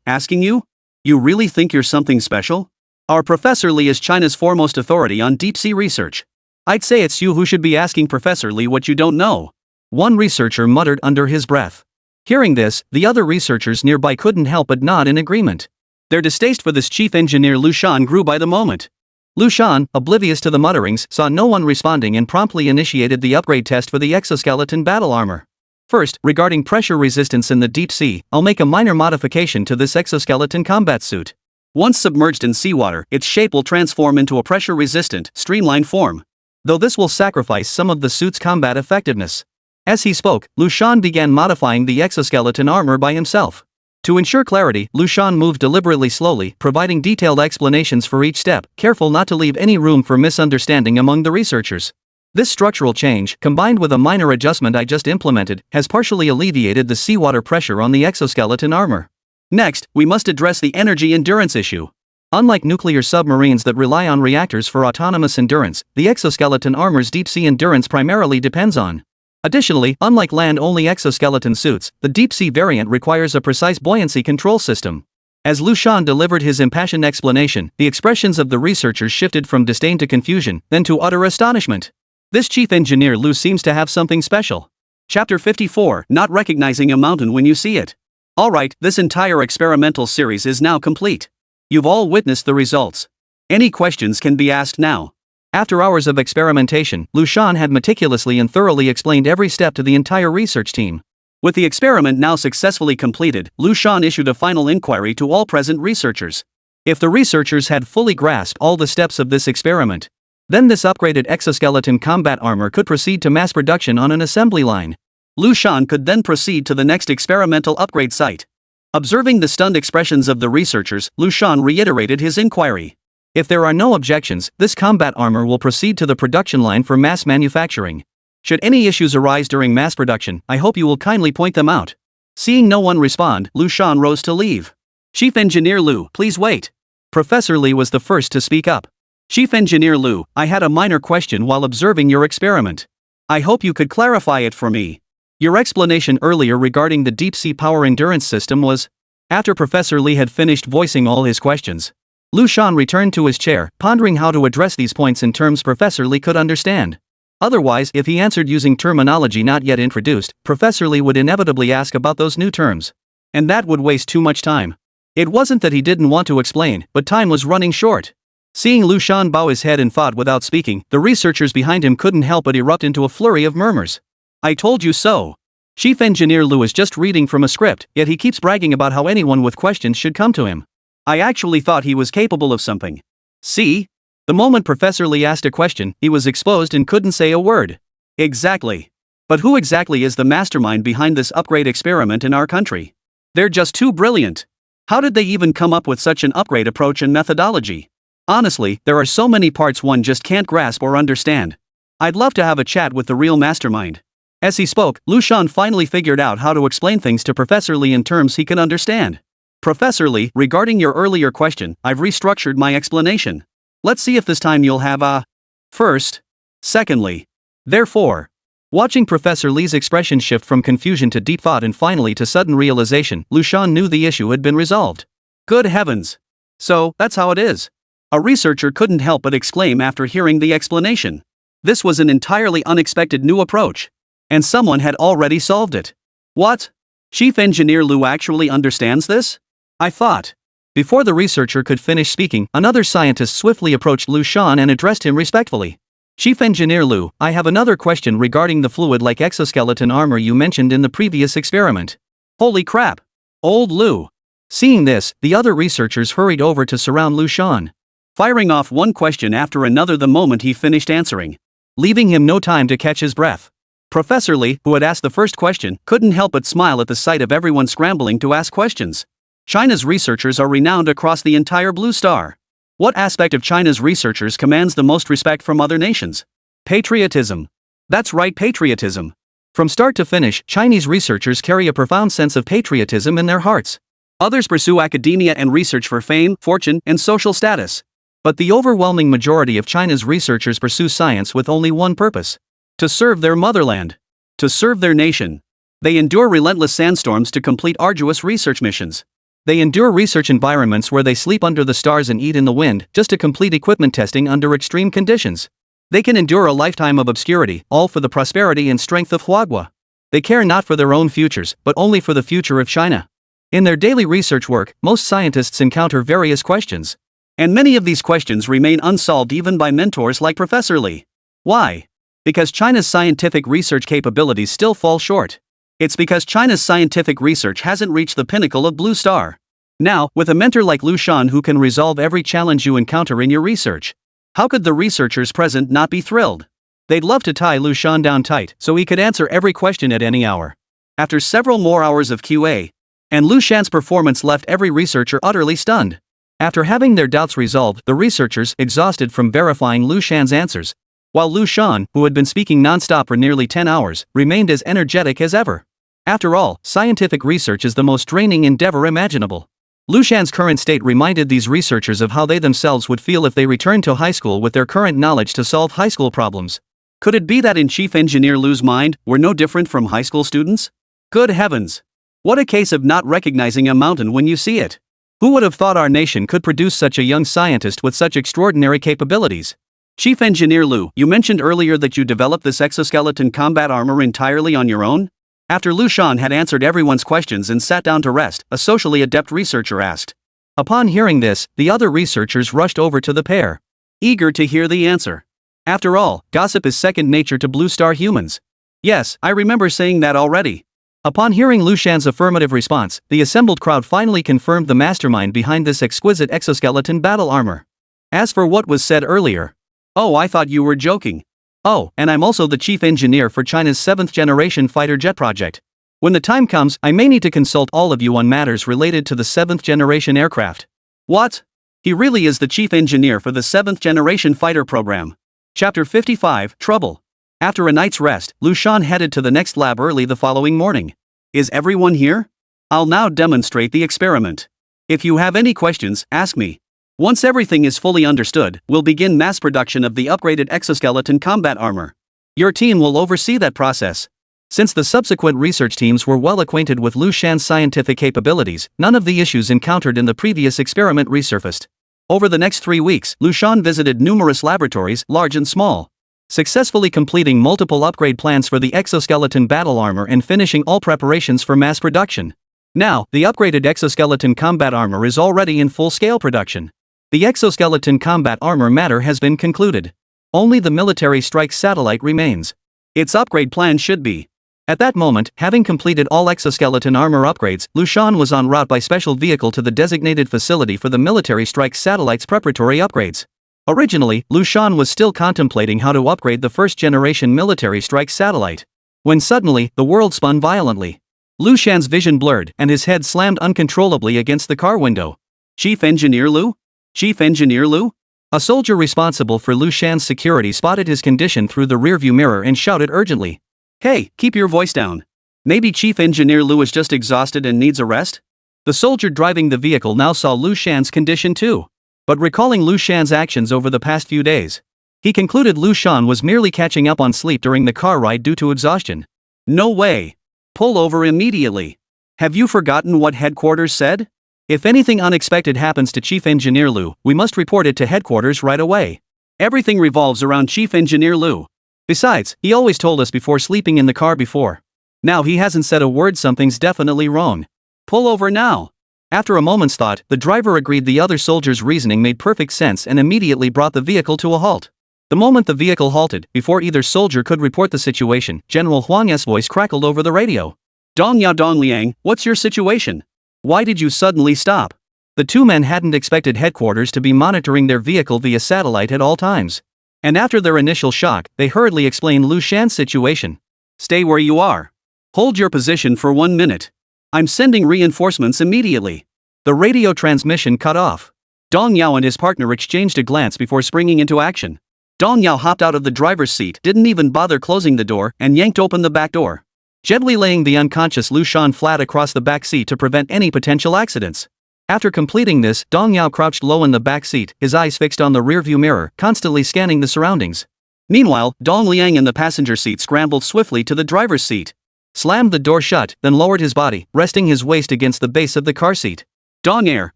Asking you? You really think you're something special? Our Professor Li is China's foremost authority on deep-sea research. I'd say it's you who should be asking Professor Li what you don't know. One researcher muttered under his breath. Hearing this, the other researchers nearby couldn't help but nod in agreement. Their distaste for this chief engineer Liu Shan grew by the moment. Liu Shan, oblivious to the mutterings, saw no one responding and promptly initiated the upgrade test for the exoskeleton battle armor. First, regarding pressure resistance in the deep sea, I'll make a minor modification to this exoskeleton combat suit. Once submerged in seawater, its shape will transform into a pressure-resistant, streamlined form. Though this will sacrifice some of the suit's combat effectiveness. As he spoke, Liu Shan began modifying the exoskeleton armor by himself. To ensure clarity, Liu Shan moved deliberately slowly, providing detailed explanations for each step, careful not to leave any room for misunderstanding among the researchers. This structural change, combined with a minor adjustment I just implemented, has partially alleviated the seawater pressure on the exoskeleton armor. Next, we must address the energy endurance issue. Unlike nuclear submarines that rely on reactors for autonomous endurance, the exoskeleton armor's deep-sea endurance primarily depends on. Additionally, unlike land-only exoskeleton suits, the deep-sea variant requires a precise buoyancy control system. As Liu Shan delivered his impassioned explanation, the expressions of the researchers shifted from disdain to confusion, then to utter astonishment. This chief engineer Liu seems to have something special. Chapter 54, Not Recognizing a Mountain When You See It. Alright, this entire experimental series is now complete. You've all witnessed the results. Any questions can be asked now. After hours of experimentation, Liu Shan had meticulously and thoroughly explained every step to the entire research team. With the experiment now successfully completed, Liu Shan issued a final inquiry to all present researchers. If the researchers had fully grasped all the steps of this experiment, then this upgraded exoskeleton combat armor could proceed to mass production on an assembly line. Liu Shan could then proceed to the next experimental upgrade site. Observing the stunned expressions of the researchers, Liu Shan reiterated his inquiry. If there are no objections, this combat armor will proceed to the production line for mass manufacturing. Should any issues arise during mass production, I hope you will kindly point them out. Seeing no one respond, Liu Shan rose to leave. Chief Engineer Liu, please wait. Professor Li was the first to speak up. Chief Engineer Liu, I had a minor question while observing your experiment. I hope you could clarify it for me. Your explanation earlier regarding the deep-sea power endurance system was... After Professor Li had finished voicing all his questions, Liu Shan returned to his chair, pondering how to address these points in terms Professor Li could understand. Otherwise, if he answered using terminology not yet introduced, Professor Li would inevitably ask about those new terms. And that would waste too much time. It wasn't that he didn't want to explain, but time was running short. Seeing Liu Shan bow his head in thought without speaking, the researchers behind him couldn't help but erupt into a flurry of murmurs. "I told you so. Chief Engineer Liu is just reading from a script, yet he keeps bragging about how anyone with questions should come to him. I actually thought he was capable of something. See? The moment Professor Li asked a question, he was exposed and couldn't say a word." "Exactly. But who exactly is the mastermind behind this upgrade experiment in our country? They're just too brilliant. How did they even come up with such an upgrade approach and methodology? Honestly, there are so many parts one just can't grasp or understand. I'd love to have a chat with the real mastermind." As he spoke, Liu Shan finally figured out how to explain things to Professor Li in terms he can understand. "Professor Li, regarding your earlier question, I've restructured my explanation. Let's see if this time you'll have a first, secondly, therefore." Watching Professor Li's expression shift from confusion to deep thought and finally to sudden realization, Liu Shan knew the issue had been resolved. Good heavens! So, that's how it is. A researcher couldn't help but exclaim after hearing the explanation. This was an entirely unexpected new approach. And someone had already solved it. What? Chief Engineer Liu actually understands this? I thought. Before the researcher could finish speaking, another scientist swiftly approached Liu Shan and addressed him respectfully. "Chief Engineer Liu, I have another question regarding the fluid-like exoskeleton armor you mentioned in the previous experiment." Holy crap! Old Liu. Seeing this, the other researchers hurried over to surround Liu Shan, firing off one question after another the moment he finished answering, leaving him no time to catch his breath. Professor Li, who had asked the first question, couldn't help but smile at the sight of everyone scrambling to ask questions. China's researchers are renowned across the entire Blue Star. What aspect of China's researchers commands the most respect from other nations? Patriotism. That's right, patriotism. From start to finish, Chinese researchers carry a profound sense of patriotism in their hearts. Others pursue academia and research for fame, fortune, and social status. But the overwhelming majority of China's researchers pursue science with only one purpose: to serve their motherland, to serve their nation. They endure relentless sandstorms to complete arduous research missions. They endure research environments where they sleep under the stars and eat in the wind just to complete equipment testing under extreme conditions. They can endure a lifetime of obscurity, all for the prosperity and strength of Huagua. They care not for their own futures, but only for the future of China. In their daily research work, most scientists encounter various questions. And many of these questions remain unsolved even by mentors like Professor Li. Why? Because China's scientific research capabilities still fall short. It's because China's scientific research hasn't reached the pinnacle of Blue Star. Now, with a mentor like Liu Shan who can resolve every challenge you encounter in your research, how could the researchers present not be thrilled? They'd love to tie Liu Shan down tight so he could answer every question at any hour. After several more hours of QA, and Liu Shan's performance left every researcher utterly stunned. After having their doubts resolved, the researchers, exhausted from verifying Liu Shan's answers, while Liu Shan, who had been speaking non-stop for nearly 10 hours, remained as energetic as ever. After all, scientific research is the most draining endeavor imaginable. Liu Shan's current state reminded these researchers of how they themselves would feel if they returned to high school with their current knowledge to solve high school problems. Could it be that in Chief Engineer Liu's mind, we're no different from high school students? Good heavens! What a case of not recognizing a mountain when you see it. Who would have thought our nation could produce such a young scientist with such extraordinary capabilities? Chief Engineer Liu, you mentioned earlier that you developed this exoskeleton combat armor entirely on your own? After Liu Shan had answered everyone's questions and sat down to rest, a socially adept researcher asked. Upon hearing this, the other researchers rushed over to the pair, eager to hear the answer. After all, gossip is second nature to Blue Star humans. Yes, I remember saying that already. Upon hearing Liu Shan's affirmative response, the assembled crowd finally confirmed the mastermind behind this exquisite exoskeleton battle armor. As for what was said earlier, oh, I thought you were joking. Oh, and I'm also the chief engineer for China's 7th generation fighter jet project. When the time comes, I may need to consult all of you on matters related to the 7th generation aircraft. What? He really is the chief engineer for the 7th generation fighter program. Chapter 55, Trouble. After a night's rest, Liu Shan headed to the next lab early the following morning. Is everyone here? I'll now demonstrate the experiment. If you have any questions, ask me. Once everything is fully understood, we'll begin mass production of the upgraded exoskeleton combat armor. Your team will oversee that process. Since the subsequent research teams were well acquainted with Liu Shan's scientific capabilities, none of the issues encountered in the previous experiment resurfaced. Over the next 3 weeks, Liu Shan visited numerous laboratories, large and small, successfully completing multiple upgrade plans for the exoskeleton battle armor and finishing all preparations for mass production. Now, the upgraded exoskeleton combat armor is already in full-scale production. The exoskeleton combat armor matter has been concluded. Only the military strike satellite remains. Its upgrade plan should be. At that moment, having completed all exoskeleton armor upgrades, Liu Shan was en route by special vehicle to the designated facility for the military strike satellite's preparatory upgrades. Originally, Liu Shan was still contemplating how to upgrade the first-generation military strike satellite. When suddenly, the world spun violently. Liu Shan's vision blurred, and his head slammed uncontrollably against the car window. Chief Engineer Liu? Chief Engineer Liu? A soldier responsible for Liu Shan's security spotted his condition through the rearview mirror and shouted urgently. Hey, keep your voice down. Maybe Chief Engineer Liu is just exhausted and needs a rest? The soldier driving the vehicle now saw Liu Shan's condition too. But recalling Liu Shan's actions over the past few days, he concluded Liu Shan was merely catching up on sleep during the car ride due to exhaustion. No way. Pull over immediately. Have you forgotten what headquarters said? If anything unexpected happens to Chief Engineer Liu, we must report it to headquarters right away. Everything revolves around Chief Engineer Liu. Besides, he always told us before sleeping in the car before. Now he hasn't said a word, something's definitely wrong. Pull over now. After a moment's thought, the driver agreed the other soldier's reasoning made perfect sense and immediately brought the vehicle to a halt. The moment the vehicle halted, before either soldier could report the situation, General Huang's voice crackled over the radio. Dong Yao Dong Liang, what's your situation? Why did you suddenly stop? The two men hadn't expected headquarters to be monitoring their vehicle via satellite at all times. And after their initial shock, they hurriedly explained Liu Shan's situation. Stay where you are. Hold your position for 1 minute. I'm sending reinforcements immediately. The radio transmission cut off. Dong Yao and his partner exchanged a glance before springing into action. Dong Yao hopped out of the driver's seat, didn't even bother closing the door, and yanked open the back door, gently laying the unconscious Liu Shan flat across the back seat to prevent any potential accidents. After completing this, Dong Yao crouched low in the back seat, his eyes fixed on the rearview mirror, constantly scanning the surroundings. Meanwhile, Dong Liang in the passenger seat scrambled swiftly to the driver's seat, slammed the door shut, then lowered his body, resting his waist against the base of the car seat. Dong Air,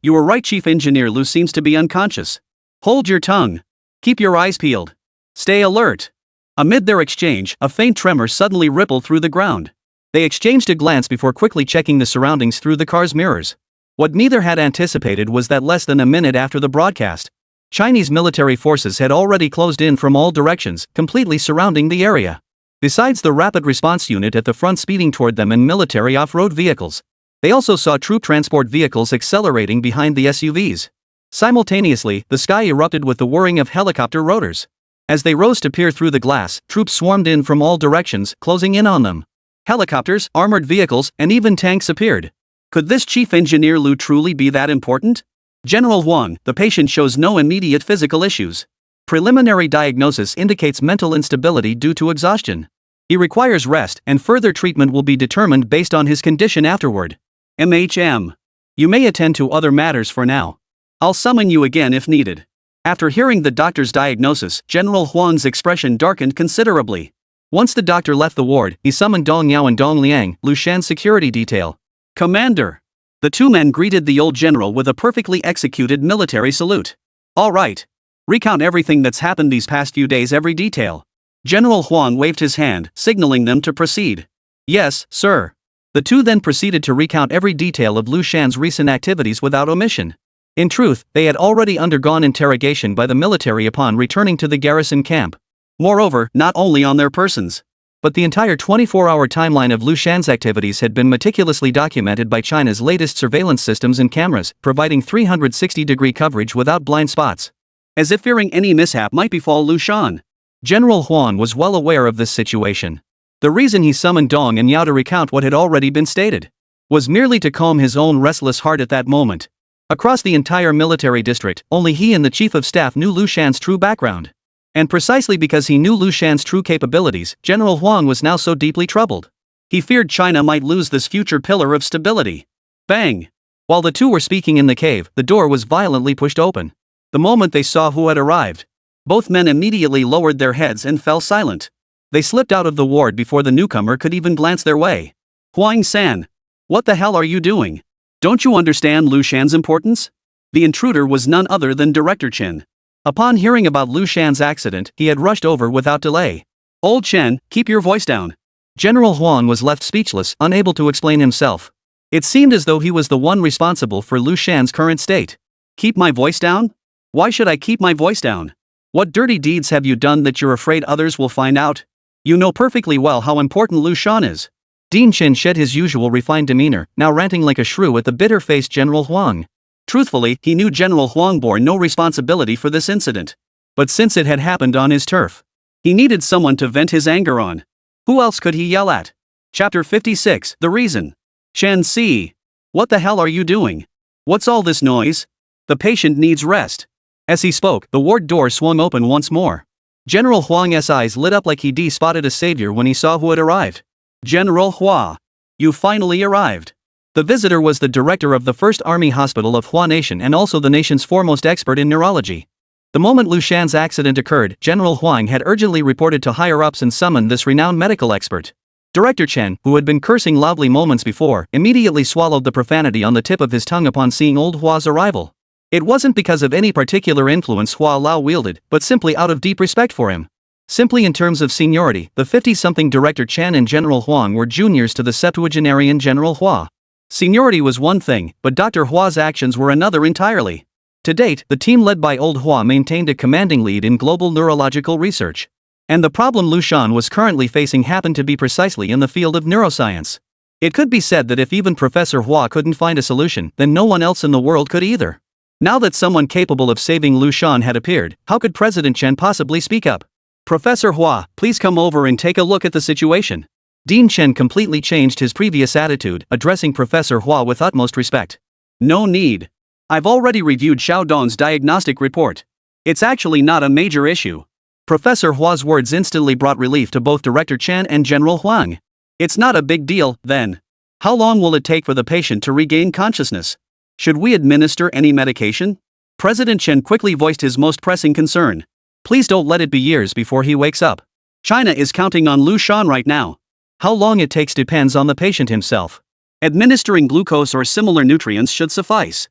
you were right. Chief Engineer Liu seems to be unconscious. Hold your tongue. Keep your eyes peeled. Stay alert. Amid their exchange, a faint tremor suddenly rippled through the ground. They exchanged a glance before quickly checking the surroundings through the car's mirrors. What neither had anticipated was that less than a minute after the broadcast, Chinese military forces had already closed in from all directions, completely surrounding the area. Besides the rapid response unit at the front speeding toward them and military off-road vehicles, they also saw troop transport vehicles accelerating behind the SUVs. Simultaneously, the sky erupted with the whirring of helicopter rotors. As they rose to peer through the glass, troops swarmed in from all directions, closing in on them. Helicopters, armored vehicles, and even tanks appeared. Could this Chief Engineer Liu truly be that important? General Huang, the patient shows no immediate physical issues. Preliminary diagnosis indicates mental instability due to exhaustion. He requires rest, and further treatment will be determined based on his condition afterward. MHM. You may attend to other matters for now. I'll summon you again if needed. After hearing the doctor's diagnosis, General Huang's expression darkened considerably. Once the doctor left the ward, he summoned Dong Yao and Dong Liang, Liu Shan's security detail. Commander. The two men greeted the old general with a perfectly executed military salute. All right. Recount everything that's happened these past few days, every detail. General Huang waved his hand, signaling them to proceed. Yes, sir. The two then proceeded to recount every detail of Liu Shan's recent activities without omission. In truth, they had already undergone interrogation by the military upon returning to the garrison camp. Moreover, not only on their persons, but the entire 24-hour timeline of Liu Shan's activities had been meticulously documented by China's latest surveillance systems and cameras, providing 360-degree coverage without blind spots. As if fearing any mishap might befall Liu Shan, General Huang was well aware of this situation. The reason he summoned Dong and Yao to recount what had already been stated was merely to calm his own restless heart at that moment. Across the entire military district, only he and the chief of staff knew Liu Shan's true background. And precisely because he knew Liu Shan's true capabilities, General Huang was now so deeply troubled. He feared China might lose this future pillar of stability. Bang! While the two were speaking in the cave, the door was violently pushed open. The moment they saw who had arrived, both men immediately lowered their heads and fell silent. They slipped out of the ward before the newcomer could even glance their way. Huang San, what the hell are you doing? Don't you understand Liu Shan's importance? The intruder was none other than Director Chen. Upon hearing about Liu Shan's accident, he had rushed over without delay. Old Chen, keep your voice down. General Huang was left speechless, unable to explain himself. It seemed as though he was the one responsible for Liu Shan's current state. Keep my voice down? Why should I keep my voice down? What dirty deeds have you done that you're afraid others will find out? You know perfectly well how important Liu Shan is. Dean Chen shed his usual refined demeanor, now ranting like a shrew at the bitter-faced General Huang. Truthfully, he knew General Huang bore no responsibility for this incident. But since it had happened on his turf, he needed someone to vent his anger on. Who else could he yell at? Chapter 56, The Reason. Shan Si. What the hell are you doing? What's all this noise? The patient needs rest. As he spoke, the ward door swung open once more. General Huang's eyes lit up like he'd spotted a savior when he saw who had arrived. General Hua. You finally arrived. The visitor was the director of the First Army Hospital of Hua Nation and also the nation's foremost expert in neurology. The moment Liu Shan's accident occurred, General Huang had urgently reported to higher-ups and summoned this renowned medical expert. Director Chen, who had been cursing loudly moments before, immediately swallowed the profanity on the tip of his tongue upon seeing old Hua's arrival. It wasn't because of any particular influence Hua Lao wielded, but simply out of deep respect for him. Simply in terms of seniority, the 50-something Director Chen and General Huang were juniors to the septuagenarian General Hua. Seniority was one thing, but Dr. Hua's actions were another entirely. To date, the team led by old Hua maintained a commanding lead in global neurological research. And the problem Liu Shan was currently facing happened to be precisely in the field of neuroscience. It could be said that if even Professor Hua couldn't find a solution, then no one else in the world could either. Now that someone capable of saving Liu Shan had appeared, how could President Chen possibly speak up? Professor Hua, please come over and take a look at the situation. Dean Chen completely changed his previous attitude, addressing Professor Hua with utmost respect. No need. I've already reviewed Xiaodong's diagnostic report. It's actually not a major issue. Professor Hua's words instantly brought relief to both Director Chen and General Huang. It's not a big deal, then. How long will it take for the patient to regain consciousness? Should we administer any medication? President Chen quickly voiced his most pressing concern. Please don't let it be years before he wakes up. China is counting on Liu Shan right now. How long it takes depends on the patient himself. Administering glucose or similar nutrients should suffice.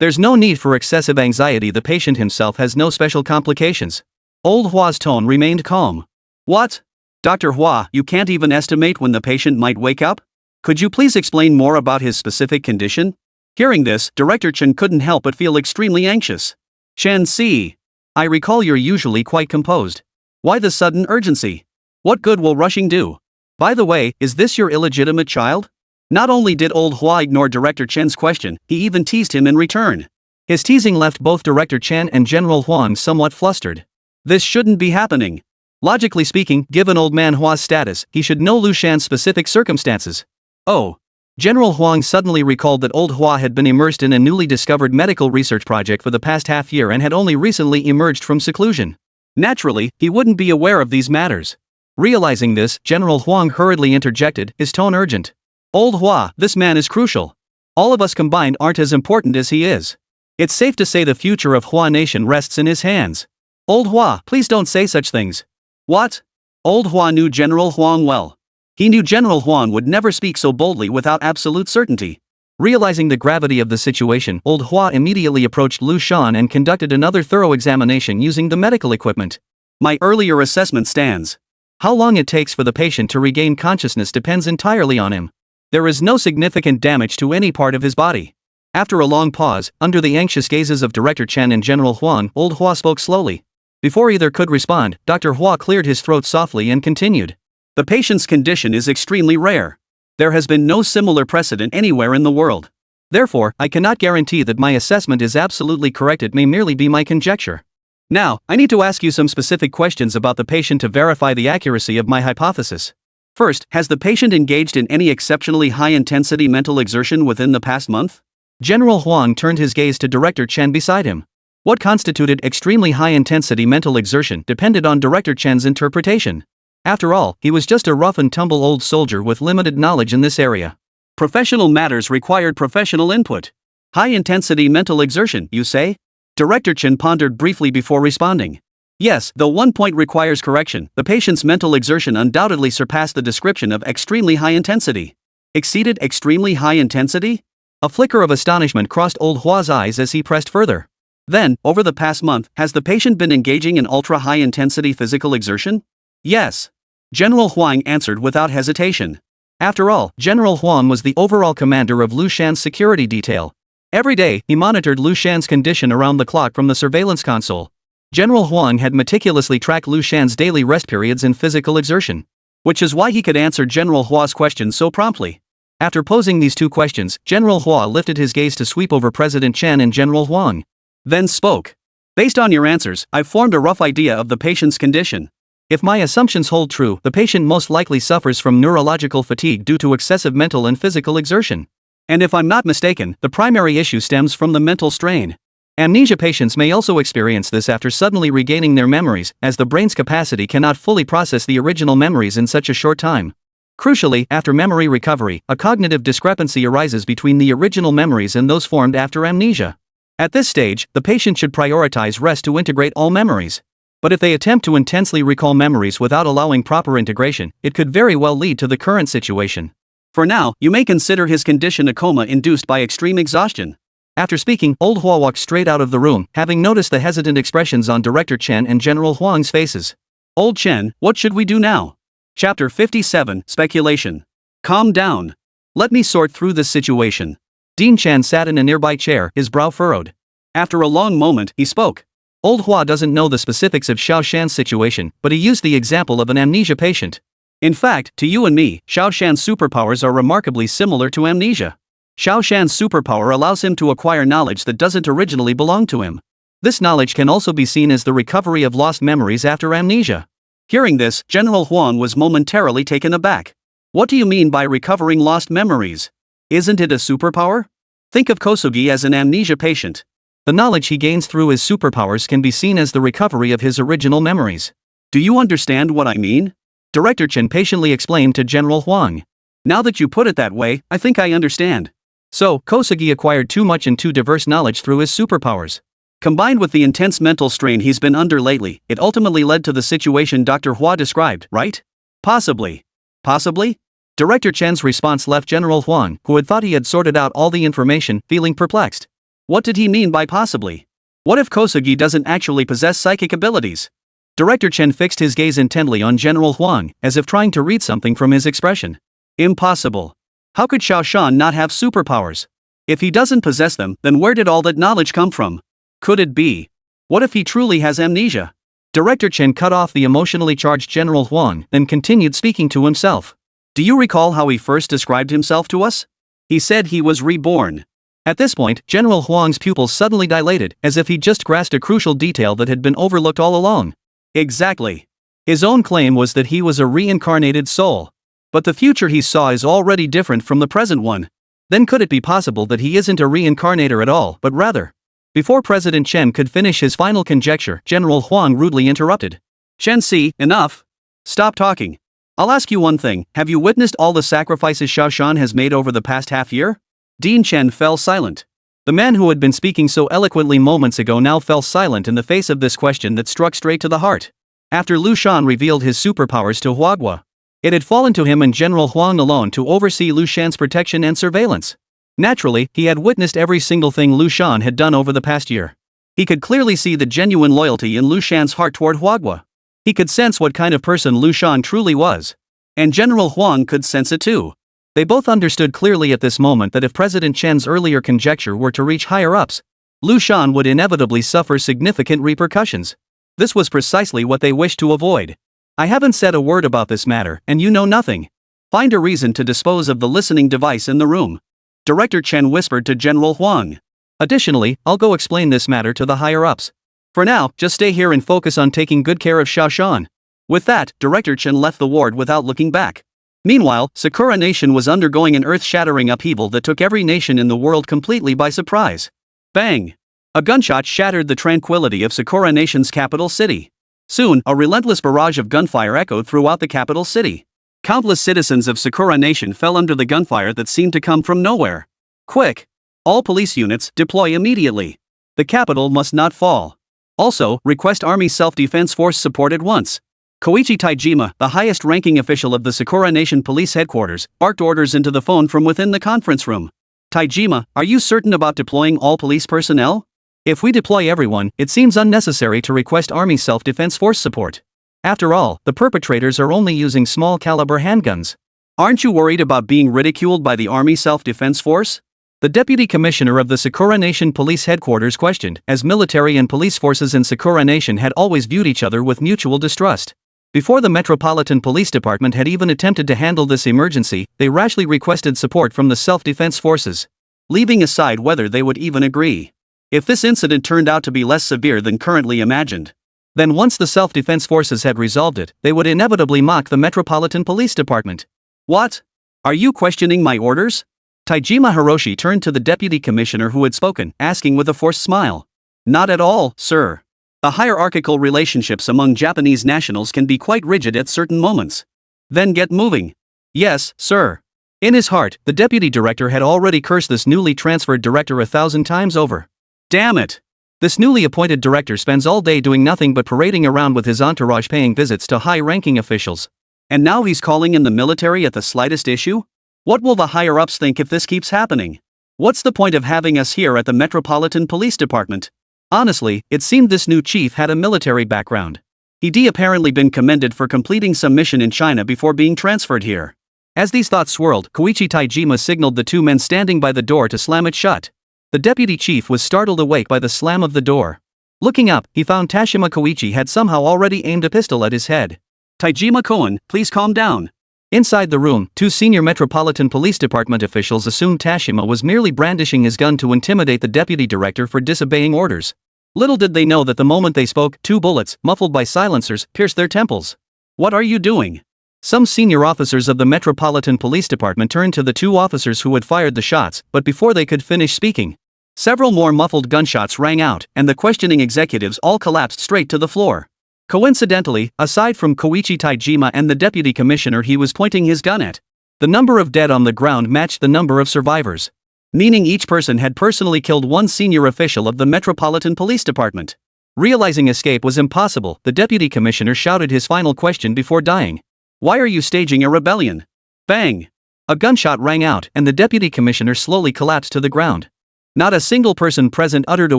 There's no need for excessive anxiety. The patient himself has no special complications. Old Hua's tone remained calm. What? Dr. Hua, you can't even estimate when the patient might wake up? Could you please explain more about his specific condition? Hearing this, Director Chen couldn't help but feel extremely anxious. Shan Si. I recall you're usually quite composed. Why the sudden urgency? What good will rushing do? By the way, is this your illegitimate child? Not only did old Hua ignore Director Chen's question, he even teased him in return. His teasing left both Director Chen and General Huang somewhat flustered. This shouldn't be happening. Logically speaking, given old man Hua's status, he should know Liu Shan's specific circumstances. Oh. General Huang suddenly recalled that old Hua had been immersed in a newly discovered medical research project for the past half year and had only recently emerged from seclusion. Naturally, he wouldn't be aware of these matters. Realizing this, General Huang hurriedly interjected, his tone urgent. Old Hua, this man is crucial. All of us combined aren't as important as he is. It's safe to say the future of Hua Nation rests in his hands. Old Hua, please don't say such things. What? Old Hua knew General Huang well. He knew General Huang would never speak so boldly without absolute certainty. Realizing the gravity of the situation, old Hua immediately approached Liu Shan and conducted another thorough examination using the medical equipment. My earlier assessment stands. How long it takes for the patient to regain consciousness depends entirely on him. There is no significant damage to any part of his body. After a long pause, under the anxious gazes of Director Chen and General Huang, old Hua spoke slowly. Before either could respond, Dr. Hua cleared his throat softly and continued. The patient's condition is extremely rare. There has been no similar precedent anywhere in the world. Therefore, I cannot guarantee that my assessment is absolutely correct. It may merely be my conjecture. Now, I need to ask you some specific questions about the patient to verify the accuracy of my hypothesis. First, has the patient engaged in any exceptionally high-intensity mental exertion within the past month? General Huang turned his gaze to Director Chen beside him. What constituted extremely high-intensity mental exertion depended on Director Chen's interpretation. After all, he was just a rough-and-tumble old soldier with limited knowledge in this area. Professional matters required professional input. High-intensity mental exertion, you say? Director Chen pondered briefly before responding. Yes, though one point requires correction, the patient's mental exertion undoubtedly surpassed the description of extremely high intensity. Exceeded extremely high intensity? A flicker of astonishment crossed old Hua's eyes as he pressed further. Then, over the past month, has the patient been engaging in ultra-high intensity physical exertion? Yes. General Huang answered without hesitation. After all, General Huang was the overall commander of Liu Shan's security detail. Every day, he monitored Liu Shan's condition around the clock from the surveillance console. General Huang had meticulously tracked Liu Shan's daily rest periods and physical exertion, which is why he could answer General Hua's questions so promptly. After posing these two questions, General Hua lifted his gaze to sweep over President Chen and General Huang. Then spoke. Based on your answers, I've formed a rough idea of the patient's condition. If my assumptions hold true, the patient most likely suffers from neurological fatigue due to excessive mental and physical exertion. And if I'm not mistaken, the primary issue stems from the mental strain. Amnesia patients may also experience this after suddenly regaining their memories, as the brain's capacity cannot fully process the original memories in such a short time. Crucially, after memory recovery, a cognitive discrepancy arises between the original memories and those formed after amnesia. At this stage, the patient should prioritize rest to integrate all memories. But if they attempt to intensely recall memories without allowing proper integration, it could very well lead to the current situation. For now, you may consider his condition a coma induced by extreme exhaustion. After speaking, Old Hua walked straight out of the room, having noticed the hesitant expressions on Director Chen and General Huang's faces. Old Chen, what should we do now? Chapter 57, Speculation. Calm down. Let me sort through this situation. Dean Chen sat in a nearby chair, his brow furrowed. After a long moment, he spoke. Old Hua doesn't know the specifics of Xiao Shan's situation, but he used the example of an amnesia patient. In fact, to you and me, Xiao Shan's superpowers are remarkably similar to amnesia. Xiao Shan's superpower allows him to acquire knowledge that doesn't originally belong to him. This knowledge can also be seen as the recovery of lost memories after amnesia. Hearing this, General Huang was momentarily taken aback. What do you mean by recovering lost memories? Isn't it a superpower? Think of Kosugi as an amnesia patient. The knowledge he gains through his superpowers can be seen as the recovery of his original memories. Do you understand what I mean? Director Chen patiently explained to General Huang. Now that you put it that way, I think I understand. So, Kosugi acquired too much and too diverse knowledge through his superpowers. Combined with the intense mental strain he's been under lately, it ultimately led to the situation Dr. Hua described, right? Possibly. Possibly? Director Chen's response left General Huang, who had thought he had sorted out all the information, feeling perplexed. What did he mean by possibly? What if Kosugi doesn't actually possess psychic abilities? Director Chen fixed his gaze intently on General Huang, as if trying to read something from his expression. Impossible. How could Xiao Shan not have superpowers? If he doesn't possess them, then where did all that knowledge come from? Could it be? What if he truly has amnesia? Director Chen cut off the emotionally charged General Huang, then continued speaking to himself. Do you recall how he first described himself to us? He said he was reborn. At this point, General Huang's pupils suddenly dilated, as if he'd just grasped a crucial detail that had been overlooked all along. Exactly. His own claim was that he was a reincarnated soul. But the future he saw is already different from the present one. Then could it be possible that he isn't a reincarnator at all, but rather? Before President Chen could finish his final conjecture, General Huang rudely interrupted. Chen-si, enough. Stop talking. I'll ask you one thing, have you witnessed all the sacrifices Xiao Shan has made over the past half year? Dean Chen fell silent. The man who had been speaking so eloquently moments ago now fell silent in the face of this question that struck straight to the heart. After Liu Shan revealed his superpowers to Huagua, it had fallen to him and General Huang alone to oversee Liu Shan's protection and surveillance. Naturally, he had witnessed every single thing Liu Shan had done over the past year. He could clearly see the genuine loyalty in Liu Shan's heart toward Huagua. He could sense what kind of person Liu Shan truly was. And General Huang could sense it too. They both understood clearly at this moment that if President Chen's earlier conjecture were to reach higher-ups, Liu Shan would inevitably suffer significant repercussions. This was precisely what they wished to avoid. I haven't said a word about this matter, and you know nothing. Find a reason to dispose of the listening device in the room. Director Chen whispered to General Huang. Additionally, I'll go explain this matter to the higher-ups. For now, just stay here and focus on taking good care of Xiao Shan. With that, Director Chen left the ward without looking back. Meanwhile, Sakura Nation was undergoing an earth-shattering upheaval that took every nation in the world completely by surprise. Bang! A gunshot shattered the tranquility of Sakura Nation's capital city. Soon, a relentless barrage of gunfire echoed throughout the capital city. Countless citizens of Sakura Nation fell under the gunfire that seemed to come from nowhere. Quick! All police units, deploy immediately. The capital must not fall. Also, request Army Self-Defense Force support at once. Koichi Taijima, the highest-ranking official of the Sakura Nation Police Headquarters, barked orders into the phone from within the conference room. Taijima, are you certain about deploying all police personnel? If we deploy everyone, it seems unnecessary to request Army Self-Defense Force support. After all, the perpetrators are only using small-caliber handguns. Aren't you worried about being ridiculed by the Army Self-Defense Force? The deputy commissioner of the Sakura Nation Police Headquarters questioned, as military and police forces in Sakura Nation had always viewed each other with mutual distrust. Before the Metropolitan Police Department had even attempted to handle this emergency, they rashly requested support from the self-defense forces, leaving aside whether they would even agree. If this incident turned out to be less severe than currently imagined, then once the self-defense forces had resolved it, they would inevitably mock the Metropolitan Police Department. What? Are you questioning my orders? Taijima Hiroshi turned to the deputy commissioner who had spoken, asking with a forced smile. Not at all, sir. The hierarchical relationships among Japanese nationals can be quite rigid at certain moments. Then get moving. Yes, sir. In his heart, the deputy director had already cursed this newly transferred director 1,000 times over. Damn it! This newly appointed director spends all day doing nothing but parading around with his entourage paying visits to high-ranking officials. And now he's calling in the military at the slightest issue? What will the higher-ups think if this keeps happening? What's the point of having us here at the Metropolitan Police Department? Honestly, it seemed this new chief had a military background. He'd apparently been commended for completing some mission in China before being transferred here. As these thoughts swirled, Koichi Taijima signaled the two men standing by the door to slam it shut. The deputy chief was startled awake by the slam of the door. Looking up, he found Tashima Koichi had somehow already aimed a pistol at his head. Taijima-kun, please calm down. Inside the room, two senior Metropolitan Police Department officials assumed Tashima was merely brandishing his gun to intimidate the deputy director for disobeying orders. Little did they know that the moment they spoke, two bullets, muffled by silencers, pierced their temples. What are you doing? Some senior officers of the Metropolitan Police Department turned to the two officers who had fired the shots, but before they could finish speaking, several more muffled gunshots rang out, and the questioning executives all collapsed straight to the floor. Coincidentally, aside from Koichi Taijima and the deputy commissioner he was pointing his gun at, the number of dead on the ground matched the number of survivors, meaning each person had personally killed one senior official of the Metropolitan Police Department. Realizing escape was impossible, the deputy commissioner shouted his final question before dying. Why are you staging a rebellion? Bang! A gunshot rang out, and the deputy commissioner slowly collapsed to the ground. Not a single person present uttered a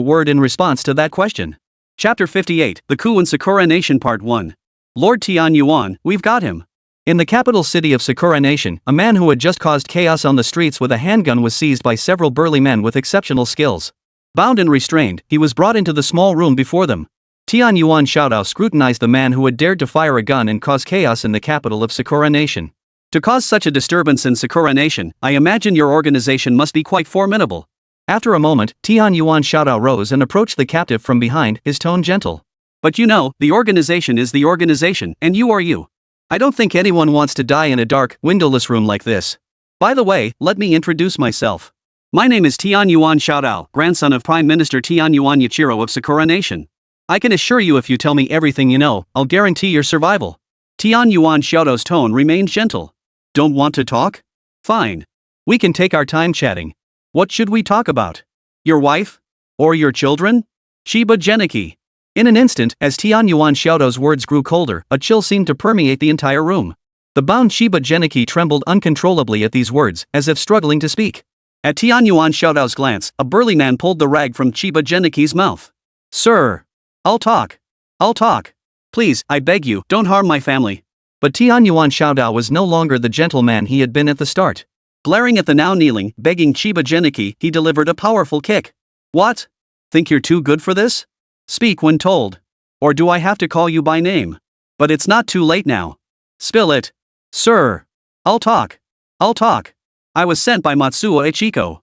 word in response to that question. Chapter 58, The Coup in Sakura Nation Part 1. Lord Tian Yuan, we've got him. In the capital city of Sakura Nation, a man who had just caused chaos on the streets with a handgun was seized by several burly men with exceptional skills. Bound and restrained, he was brought into the small room before them. Tian Yuan Xiaodao scrutinized the man who had dared to fire a gun and cause chaos in the capital of Sakura Nation. To cause such a disturbance in Sakura Nation, I imagine your organization must be quite formidable. After a moment, Tian Yuan Xiaodao rose and approached the captive from behind, his tone gentle. But you know, the organization is the organization, and you are you. I don't think anyone wants to die in a dark, windowless room like this. By the way, let me introduce myself. My name is Tian Yuan Xiaodao, grandson of Prime Minister Tian Yuan Yichiro of Sakura Nation. I can assure you if you tell me everything you know, I'll guarantee your survival. Tian Yuan Xiaodao's tone remained gentle. Don't want to talk? Fine. We can take our time chatting. What should we talk about? Your wife? Or your children? Chiba Geniki. In an instant, as Tian Yuan Xiaodao's words grew colder, a chill seemed to permeate the entire room. The bound Chiba Geniki trembled uncontrollably at these words, as if struggling to speak. At Tian Yuan Xiaodao's glance, a burly man pulled the rag from Chiba Geniki's mouth. Sir. I'll talk. Please, I beg you, don't harm my family. But Tian Yuan Xiaodao was no longer the gentleman he had been at the start. Glaring at the now kneeling, begging Chiba Geniki, he delivered a powerful kick. What? Think you're too good for this? Speak when told. Or do I have to call you by name? But it's not too late now. Spill it. Sir. I'll talk. I was sent by Matsuo Ichiko.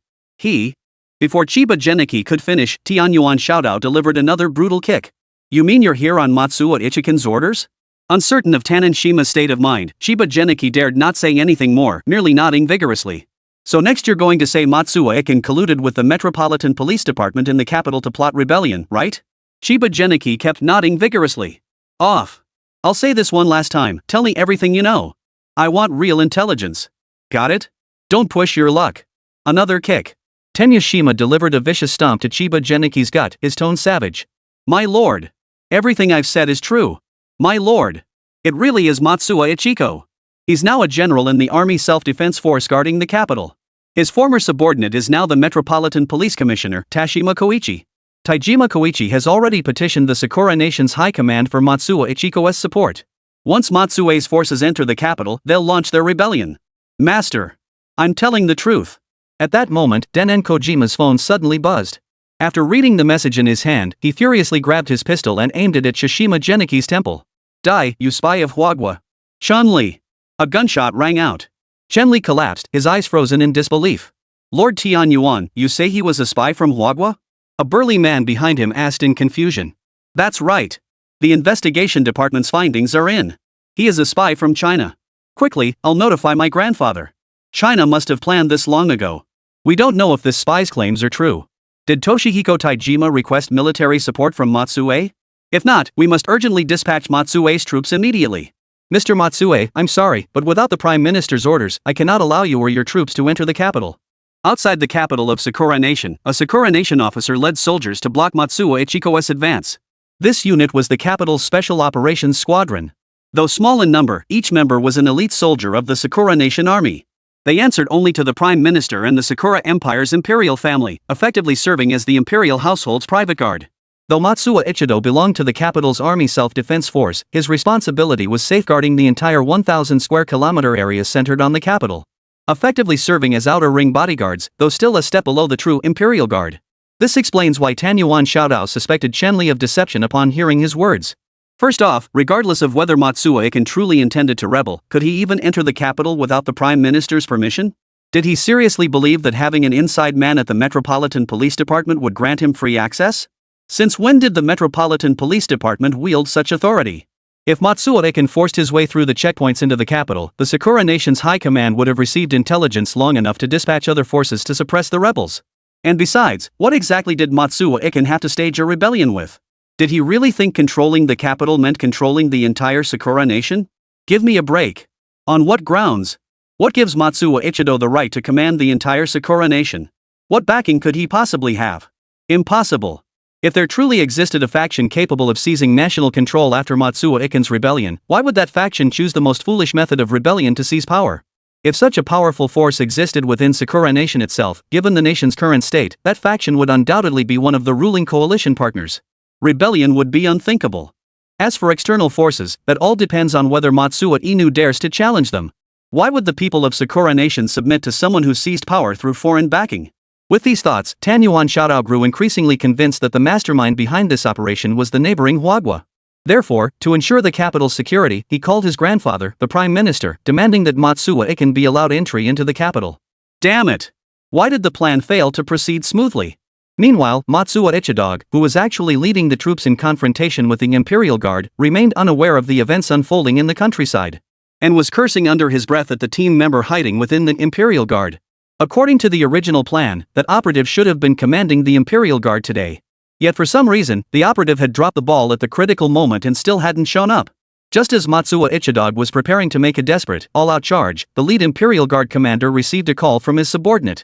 Before Chiba Geniki could finish, Tian Yuan Xiaodao delivered another brutal kick. You mean you're here on Matsuo Ichikan's orders? Uncertain of Tananshima's state of mind, Chiba Geniki dared not say anything more, merely nodding vigorously. So next you're going to say Matsuo Ichikan colluded with the Metropolitan Police Department in the capital to plot rebellion, right? Chiba Geniki kept nodding vigorously. Off. I'll say this one last time, tell me everything you know. I want real intelligence. Got it? Don't push your luck. Another kick. Tenyashima delivered a vicious stomp to Chiba Geniki's gut, his tone savage. My lord. Everything I've said is true. My lord. It really is Matsuo Ichiko. He's now a general in the Army Self-Defense Force guarding the capital. His former subordinate is now the Metropolitan Police Commissioner, Tashima Koichi. Taijima Koichi has already petitioned the Sakura Nation's High Command for Matsuo Ichiko's support. Once Matsuo's forces enter the capital, they'll launch their rebellion. Master. I'm telling the truth. At that moment, Denen Kojima's phone suddenly buzzed. After reading the message in his hand, he furiously grabbed his pistol and aimed it at Shishima Geniki's temple. Die, you spy of Huagua. Shan Li. A gunshot rang out. Chen Li collapsed, his eyes frozen in disbelief. Lord Tian Yuan, you say he was a spy from Huagua? A burly man behind him asked in confusion. That's right. The investigation department's findings are in. He is a spy from China. Quickly, I'll notify my grandfather. China must have planned this long ago. We don't know if this spy's claims are true. Did Toshihiko Taijima request military support from Matsue? If not, we must urgently dispatch Matsue's troops immediately. Mr. Matsue, I'm sorry, but without the Prime Minister's orders, I cannot allow you or your troops to enter the capital. Outside the capital of Sakura Nation, a Sakura Nation officer led soldiers to block Matsuo Ichiko's advance. This unit was the capital's Special Operations Squadron. Though small in number, each member was an elite soldier of the Sakura Nation army. They answered only to the Prime Minister and the Sakura Empire's imperial family, effectively serving as the imperial household's private guard. Though Matsuo Ichido belonged to the capital's army self-defense force, his responsibility was safeguarding the entire 1,000 square kilometer area centered on the capital. Effectively serving as outer ring bodyguards, though still a step below the true imperial guard. This explains why Tan Yuan Xiaodao suspected Chen Li of deception upon hearing his words. First off, regardless of whether Matsuo Ikin truly intended to rebel, could he even enter the capital without the Prime Minister's permission? Did he seriously believe that having an inside man at the Metropolitan Police Department would grant him free access? Since when did the Metropolitan Police Department wield such authority? If Matsuo Ikin forced his way through the checkpoints into the capital, the Sakura Nation's high command would have received intelligence long enough to dispatch other forces to suppress the rebels. And besides, what exactly did Matsuo Ikin have to stage a rebellion with? Did he really think controlling the capital meant controlling the entire Sakura Nation? Give me a break. On what grounds? What gives Matsuo Ichido the right to command the entire Sakura Nation? What backing could he possibly have? Impossible. If there truly existed a faction capable of seizing national control after Matsuo Ikin's rebellion, why would that faction choose the most foolish method of rebellion to seize power? If such a powerful force existed within Sakura Nation itself, given the nation's current state, that faction would undoubtedly be one of the ruling coalition partners. Rebellion would be unthinkable. As for external forces, that all depends on whether Matsuo Inu dares to challenge them. Why would the people of Sakura Nation submit to someone who seized power through foreign backing? With these thoughts, Tan Yuan Xiaodao grew increasingly convinced that the mastermind behind this operation was the neighboring Huagua. Therefore, to ensure the capital's security, he called his grandfather, the Prime Minister, demanding that Matsuo Ikin be allowed entry into the capital. Damn it! Why did the plan fail to proceed smoothly? Meanwhile, Matsuo Ichidog, who was actually leading the troops in confrontation with the Imperial Guard, remained unaware of the events unfolding in the countryside. And was cursing under his breath at the team member hiding within the Imperial Guard. According to the original plan, that operative should have been commanding the Imperial Guard today. Yet for some reason, the operative had dropped the ball at the critical moment and still hadn't shown up. Just as Matsuo Ichidog was preparing to make a desperate, all-out charge, the lead Imperial Guard commander received a call from his subordinate.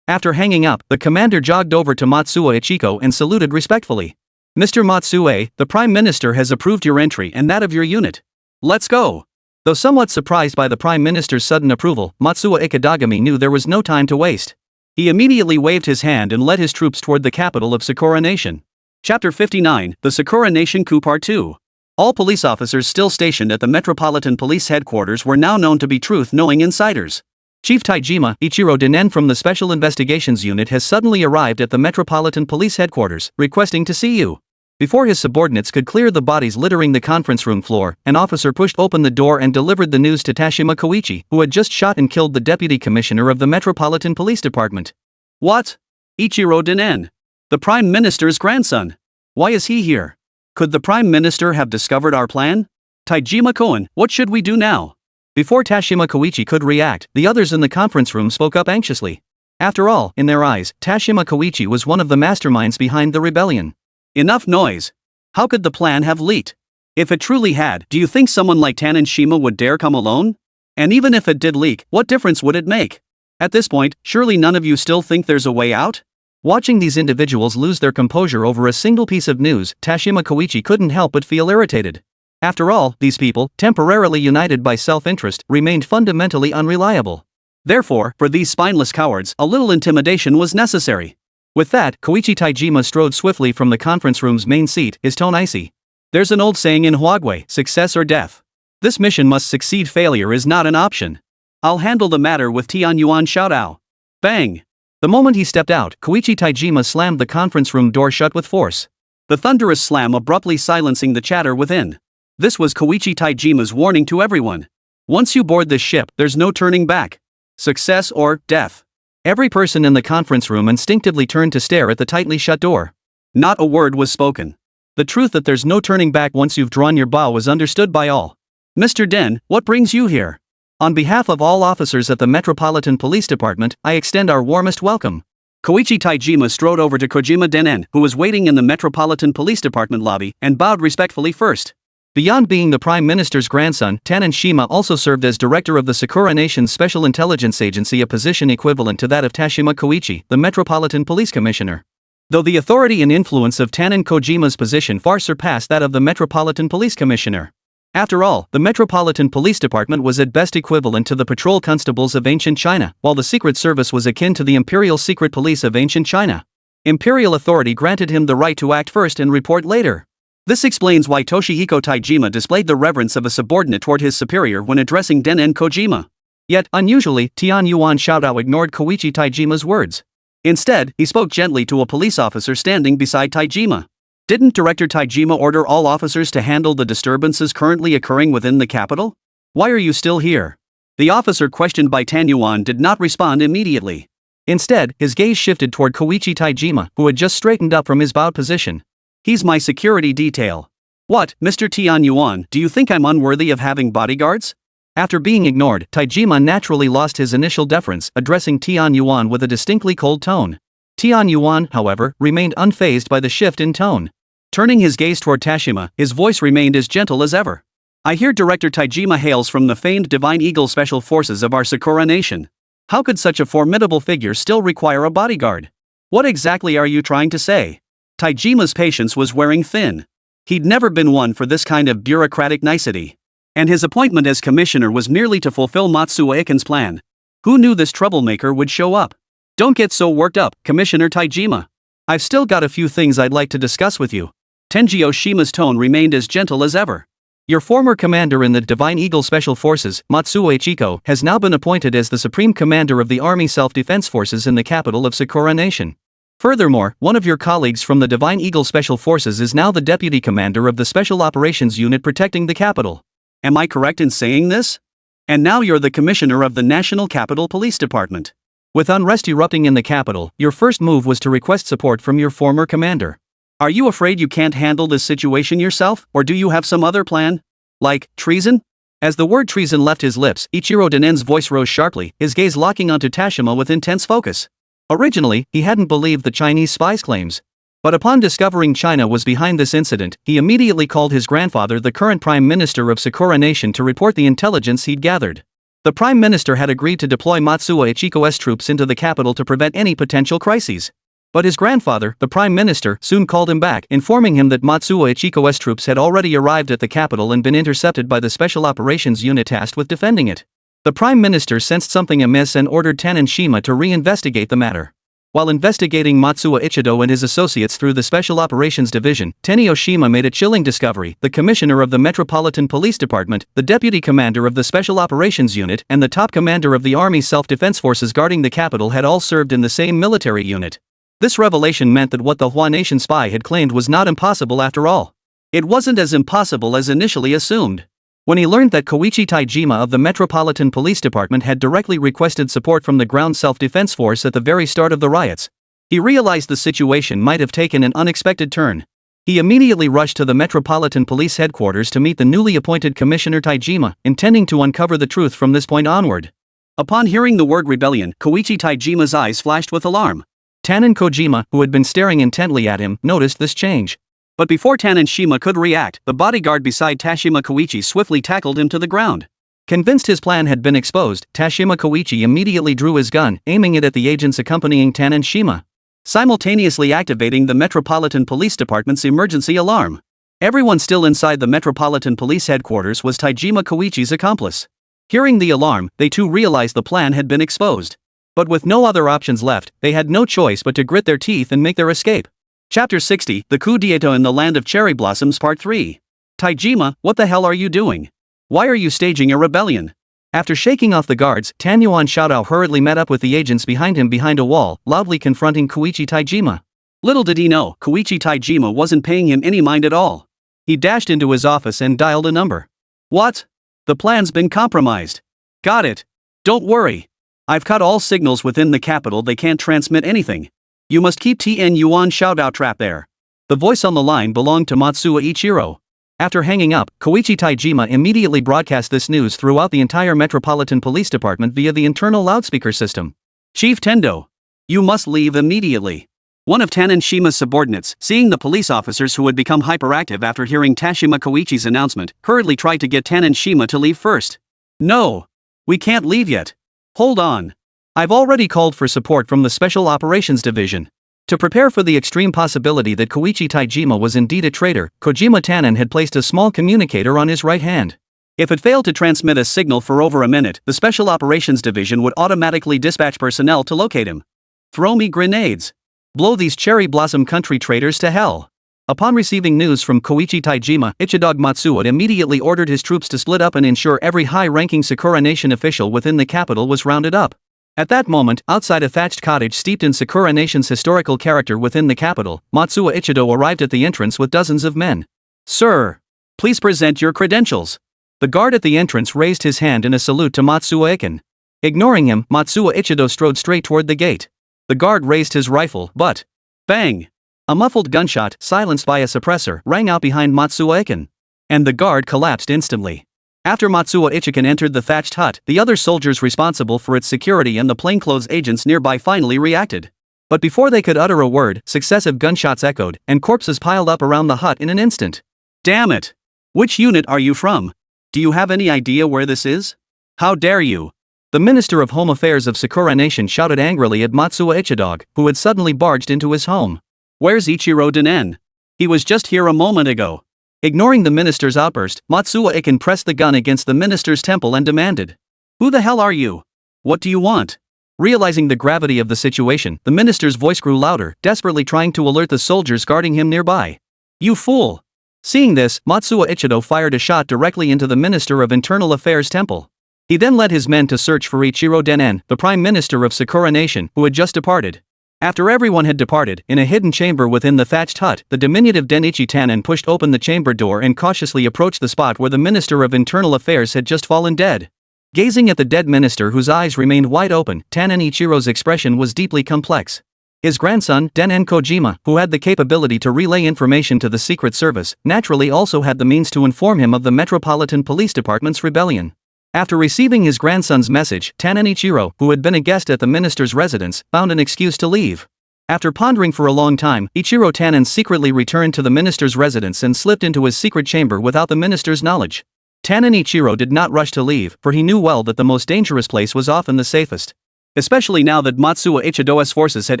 After hanging up, the commander jogged over to Matsuo Ichiko and saluted respectfully. Mr. Matsue, the Prime Minister has approved your entry and that of your unit. Let's go. Though somewhat surprised by the Prime Minister's sudden approval, Matsuo Ikadagami knew there was no time to waste. He immediately waved his hand and led his troops toward the capital of Sakura Nation. Chapter 59, The Sakura Nation Coup Part 2. All police officers still stationed at the Metropolitan Police Headquarters were now known to be truth-knowing insiders. Chief Taijima, Ichiro Denen from the Special Investigations Unit has suddenly arrived at the Metropolitan Police Headquarters, requesting to see you. Before his subordinates could clear the bodies littering the conference room floor, an officer pushed open the door and delivered the news to Tashima Koichi, who had just shot and killed the Deputy Commissioner of the Metropolitan Police Department. What? Ichiro Denen? The Prime Minister's grandson? Why is he here? Could the Prime Minister have discovered our plan? Taijima Koen, what should we do now? Before Tashima Koichi could react, the others in the conference room spoke up anxiously. After all, in their eyes, Tashima Koichi was one of the masterminds behind the rebellion. Enough noise. How could the plan have leaked? If it truly had, do you think someone like Tannen Shima would dare come alone? And even if it did leak, what difference would it make? At this point, surely none of you still think there's a way out? Watching these individuals lose their composure over a single piece of news, Tashima Koichi couldn't help but feel irritated. After all, these people, temporarily united by self-interest, remained fundamentally unreliable. Therefore, for these spineless cowards, a little intimidation was necessary. With that, Koichi Taijima strode swiftly from the conference room's main seat, his tone icy. There's an old saying in Huagway, success or death. This mission must succeed, failure is not an option. I'll handle the matter with Tianyuan Xiaodao. Bang! The moment he stepped out, Koichi Taijima slammed the conference room door shut with force. The thunderous slam abruptly silencing the chatter within. This was Koichi Taijima's warning to everyone. Once you board this ship, there's no turning back. Success or death. Every person in the conference room instinctively turned to stare at the tightly shut door. Not a word was spoken. The truth that there's no turning back once you've drawn your bow was understood by all. Mr. Den, what brings you here? On behalf of all officers at the Metropolitan Police Department, I extend our warmest welcome. Koichi Taijima strode over to Kojima Denen, who was waiting in the Metropolitan Police Department lobby, and bowed respectfully first. Beyond being the Prime Minister's grandson, Tannen Shima also served as director of the Sakura Nation's Special Intelligence Agency, a position equivalent to that of Tashima Koichi, the Metropolitan Police Commissioner. Though the authority and influence of Tannen Kojima's position far surpassed that of the Metropolitan Police Commissioner. After all, the Metropolitan Police Department was at best equivalent to the patrol constables of ancient China, while the Secret Service was akin to the Imperial Secret Police of ancient China. Imperial authority granted him the right to act first and report later. This explains why Toshihiko Taijima displayed the reverence of a subordinate toward his superior when addressing Denen Kojima. Yet, unusually, Tian Yuan Xiaodao ignored Koichi Taijima's words. Instead, he spoke gently to a police officer standing beside Taijima. Didn't Director Taijima order all officers to handle the disturbances currently occurring within the capital? Why are you still here? The officer questioned by Tan Yuan did not respond immediately. Instead, his gaze shifted toward Koichi Taijima, who had just straightened up from his bowed position. He's my security detail. What, Mr. Tian Yuan, do you think I'm unworthy of having bodyguards? After being ignored, Taijima naturally lost his initial deference, addressing Tian Yuan with a distinctly cold tone. Tian Yuan, however, remained unfazed by the shift in tone. Turning his gaze toward Tashima, his voice remained as gentle as ever. I hear Director Taijima hails from the famed Divine Eagle Special Forces of our Sakura Nation. How could such a formidable figure still require a bodyguard? What exactly are you trying to say? Taijima's patience was wearing thin. He'd never been one for this kind of bureaucratic nicety. And his appointment as commissioner was merely to fulfill Matsuo Iken's plan. Who knew this troublemaker would show up? Don't get so worked up, Commissioner Taijima. I've still got a few things I'd like to discuss with you. Tenji Oshima's tone remained as gentle as ever. Your former commander in the Divine Eagle Special Forces, Matsuo Ichiko, has now been appointed as the Supreme Commander of the Army Self-Defense Forces in the capital of Sakura Nation. Furthermore, one of your colleagues from the Divine Eagle Special Forces is now the Deputy Commander of the Special Operations Unit protecting the capital. Am I correct in saying this? And now you're the Commissioner of the National Capital Police Department. With unrest erupting in the capital, your first move was to request support from your former commander. Are you afraid you can't handle this situation yourself, or do you have some other plan? Like, treason? As the word treason left his lips, Ichiro Denen's voice rose sharply, his gaze locking onto Tashima with intense focus. Originally, he hadn't believed the Chinese spy's claims. But upon discovering China was behind this incident, he immediately called his grandfather, the current Prime Minister of Sakura Nation, to report the intelligence he'd gathered. The Prime Minister had agreed to deploy Matsuo Ichiko's troops into the capital to prevent any potential crises. But his grandfather, the Prime Minister, soon called him back, informing him that Matsuo Ichiko's troops had already arrived at the capital and been intercepted by the Special Operations Unit tasked with defending it. The Prime Minister sensed something amiss and ordered Tannen Shima to re-investigate the matter. While investigating Matsuo Ichido and his associates through the Special Operations Division, Tenio Shima made a chilling discovery. The Commissioner of the Metropolitan Police Department, the Deputy Commander of the Special Operations Unit, and the top commander of the Army Self-Defense Forces guarding the capital had all served in the same military unit. This revelation meant that what the Hua Nation spy had claimed was not impossible after all. It wasn't as impossible as initially assumed. When he learned that Koichi Taijima of the Metropolitan Police Department had directly requested support from the Ground Self-Defense Force at the very start of the riots, he realized the situation might have taken an unexpected turn. He immediately rushed to the Metropolitan Police headquarters to meet the newly appointed Commissioner Taijima, intending to uncover the truth from this point onward. Upon hearing the word rebellion, Koichi Taijima's eyes flashed with alarm. Tannen Kojima, who had been staring intently at him, noticed this change. But before Tannen Shima could react, the bodyguard beside Tashima Koichi swiftly tackled him to the ground. Convinced his plan had been exposed, Tashima Koichi immediately drew his gun, aiming it at the agents accompanying Tannen Shima, simultaneously activating the Metropolitan Police Department's emergency alarm. Everyone still inside the Metropolitan Police headquarters was Taijima Koichi's accomplice. Hearing the alarm, they too realized the plan had been exposed. But with no other options left, they had no choice but to grit their teeth and make their escape. Chapter 60, The Coup d'etat in the Land of Cherry Blossoms Part 3. Taijima, what the hell are you doing? Why are you staging a rebellion? After shaking off the guards, Tanyuan Xiaodao hurriedly met up with the agents behind him behind a wall, loudly confronting Koichi Taijima. Little did he know, Koichi Taijima wasn't paying him any mind at all. He dashed into his office and dialed a number. What? The plan's been compromised. Got it. Don't worry. I've cut all signals within the capital, they can't transmit anything. You must keep Tn Yuan Xiaodao trapped there. The voice on the line belonged to Matsuo Ichiro. After hanging up, Koichi Taijima immediately broadcast this news throughout the entire Metropolitan Police Department via the internal loudspeaker system. Chief Tendo. You must leave immediately. One of Tannen Shima's subordinates, seeing the police officers who had become hyperactive after hearing Tashima Koichi's announcement, hurriedly tried to get Tannen Shima to leave first. No. We can't leave yet. Hold on. I've already called for support from the Special Operations Division. To prepare for the extreme possibility that Koichi Taijima was indeed a traitor, Kojima Tannen had placed a small communicator on his right hand. If it failed to transmit a signal for over a minute, the Special Operations Division would automatically dispatch personnel to locate him. Throw me grenades. Blow these cherry blossom country traitors to hell. Upon receiving news from Koichi Taijima, Ichidog Matsuo immediately ordered his troops to split up and ensure every high-ranking Sakura Nation official within the capital was rounded up. At that moment, outside a thatched cottage steeped in Sakura Nation's historical character within the capital, Matsuo Ichido arrived at the entrance with dozens of men. Sir, please present your credentials. The guard at the entrance raised his hand in a salute to Matsuo Iken. Ignoring him, Matsuo Ichido strode straight toward the gate. The guard raised his rifle, but bang! A muffled gunshot, silenced by a suppressor, rang out behind Matsuo Iken. And the guard collapsed instantly. After Matsuo Ichiken entered the thatched hut, the other soldiers responsible for its security and the plainclothes agents nearby finally reacted. But before they could utter a word, successive gunshots echoed, and corpses piled up around the hut in an instant. Damn it! Which unit are you from? Do you have any idea where this is? How dare you! The Minister of Home Affairs of Sakura Nation shouted angrily at Matsuo Ichidog, who had suddenly barged into his home. Where's Ichiro Danen? He was just here a moment ago. Ignoring the minister's outburst, Matsuo Iken pressed the gun against the minister's temple and demanded, "Who the hell are you? What do you want?" Realizing the gravity of the situation, the minister's voice grew louder, desperately trying to alert the soldiers guarding him nearby. "You fool!" Seeing this, Matsuo Ichido fired a shot directly into the Minister of Internal Affairs temple. He then led his men to search for Ichiro Danen, the Prime Minister of Sakura Nation, who had just departed. After everyone had departed, in a hidden chamber within the thatched hut, the diminutive Denichi Tannen pushed open the chamber door and cautiously approached the spot where the Minister of Internal Affairs had just fallen dead. Gazing at the dead minister whose eyes remained wide open, Tannen Ichiro's expression was deeply complex. His grandson, Denen Kojima, who had the capability to relay information to the Secret Service, naturally also had the means to inform him of the Metropolitan Police Department's rebellion. After receiving his grandson's message, Tannen Ichiro, who had been a guest at the minister's residence, found an excuse to leave. After pondering for a long time, Ichiro Tannen secretly returned to the minister's residence and slipped into his secret chamber without the minister's knowledge. Tannen Ichiro did not rush to leave, for he knew well that the most dangerous place was often the safest. Especially now that Matsuo Ichido's forces had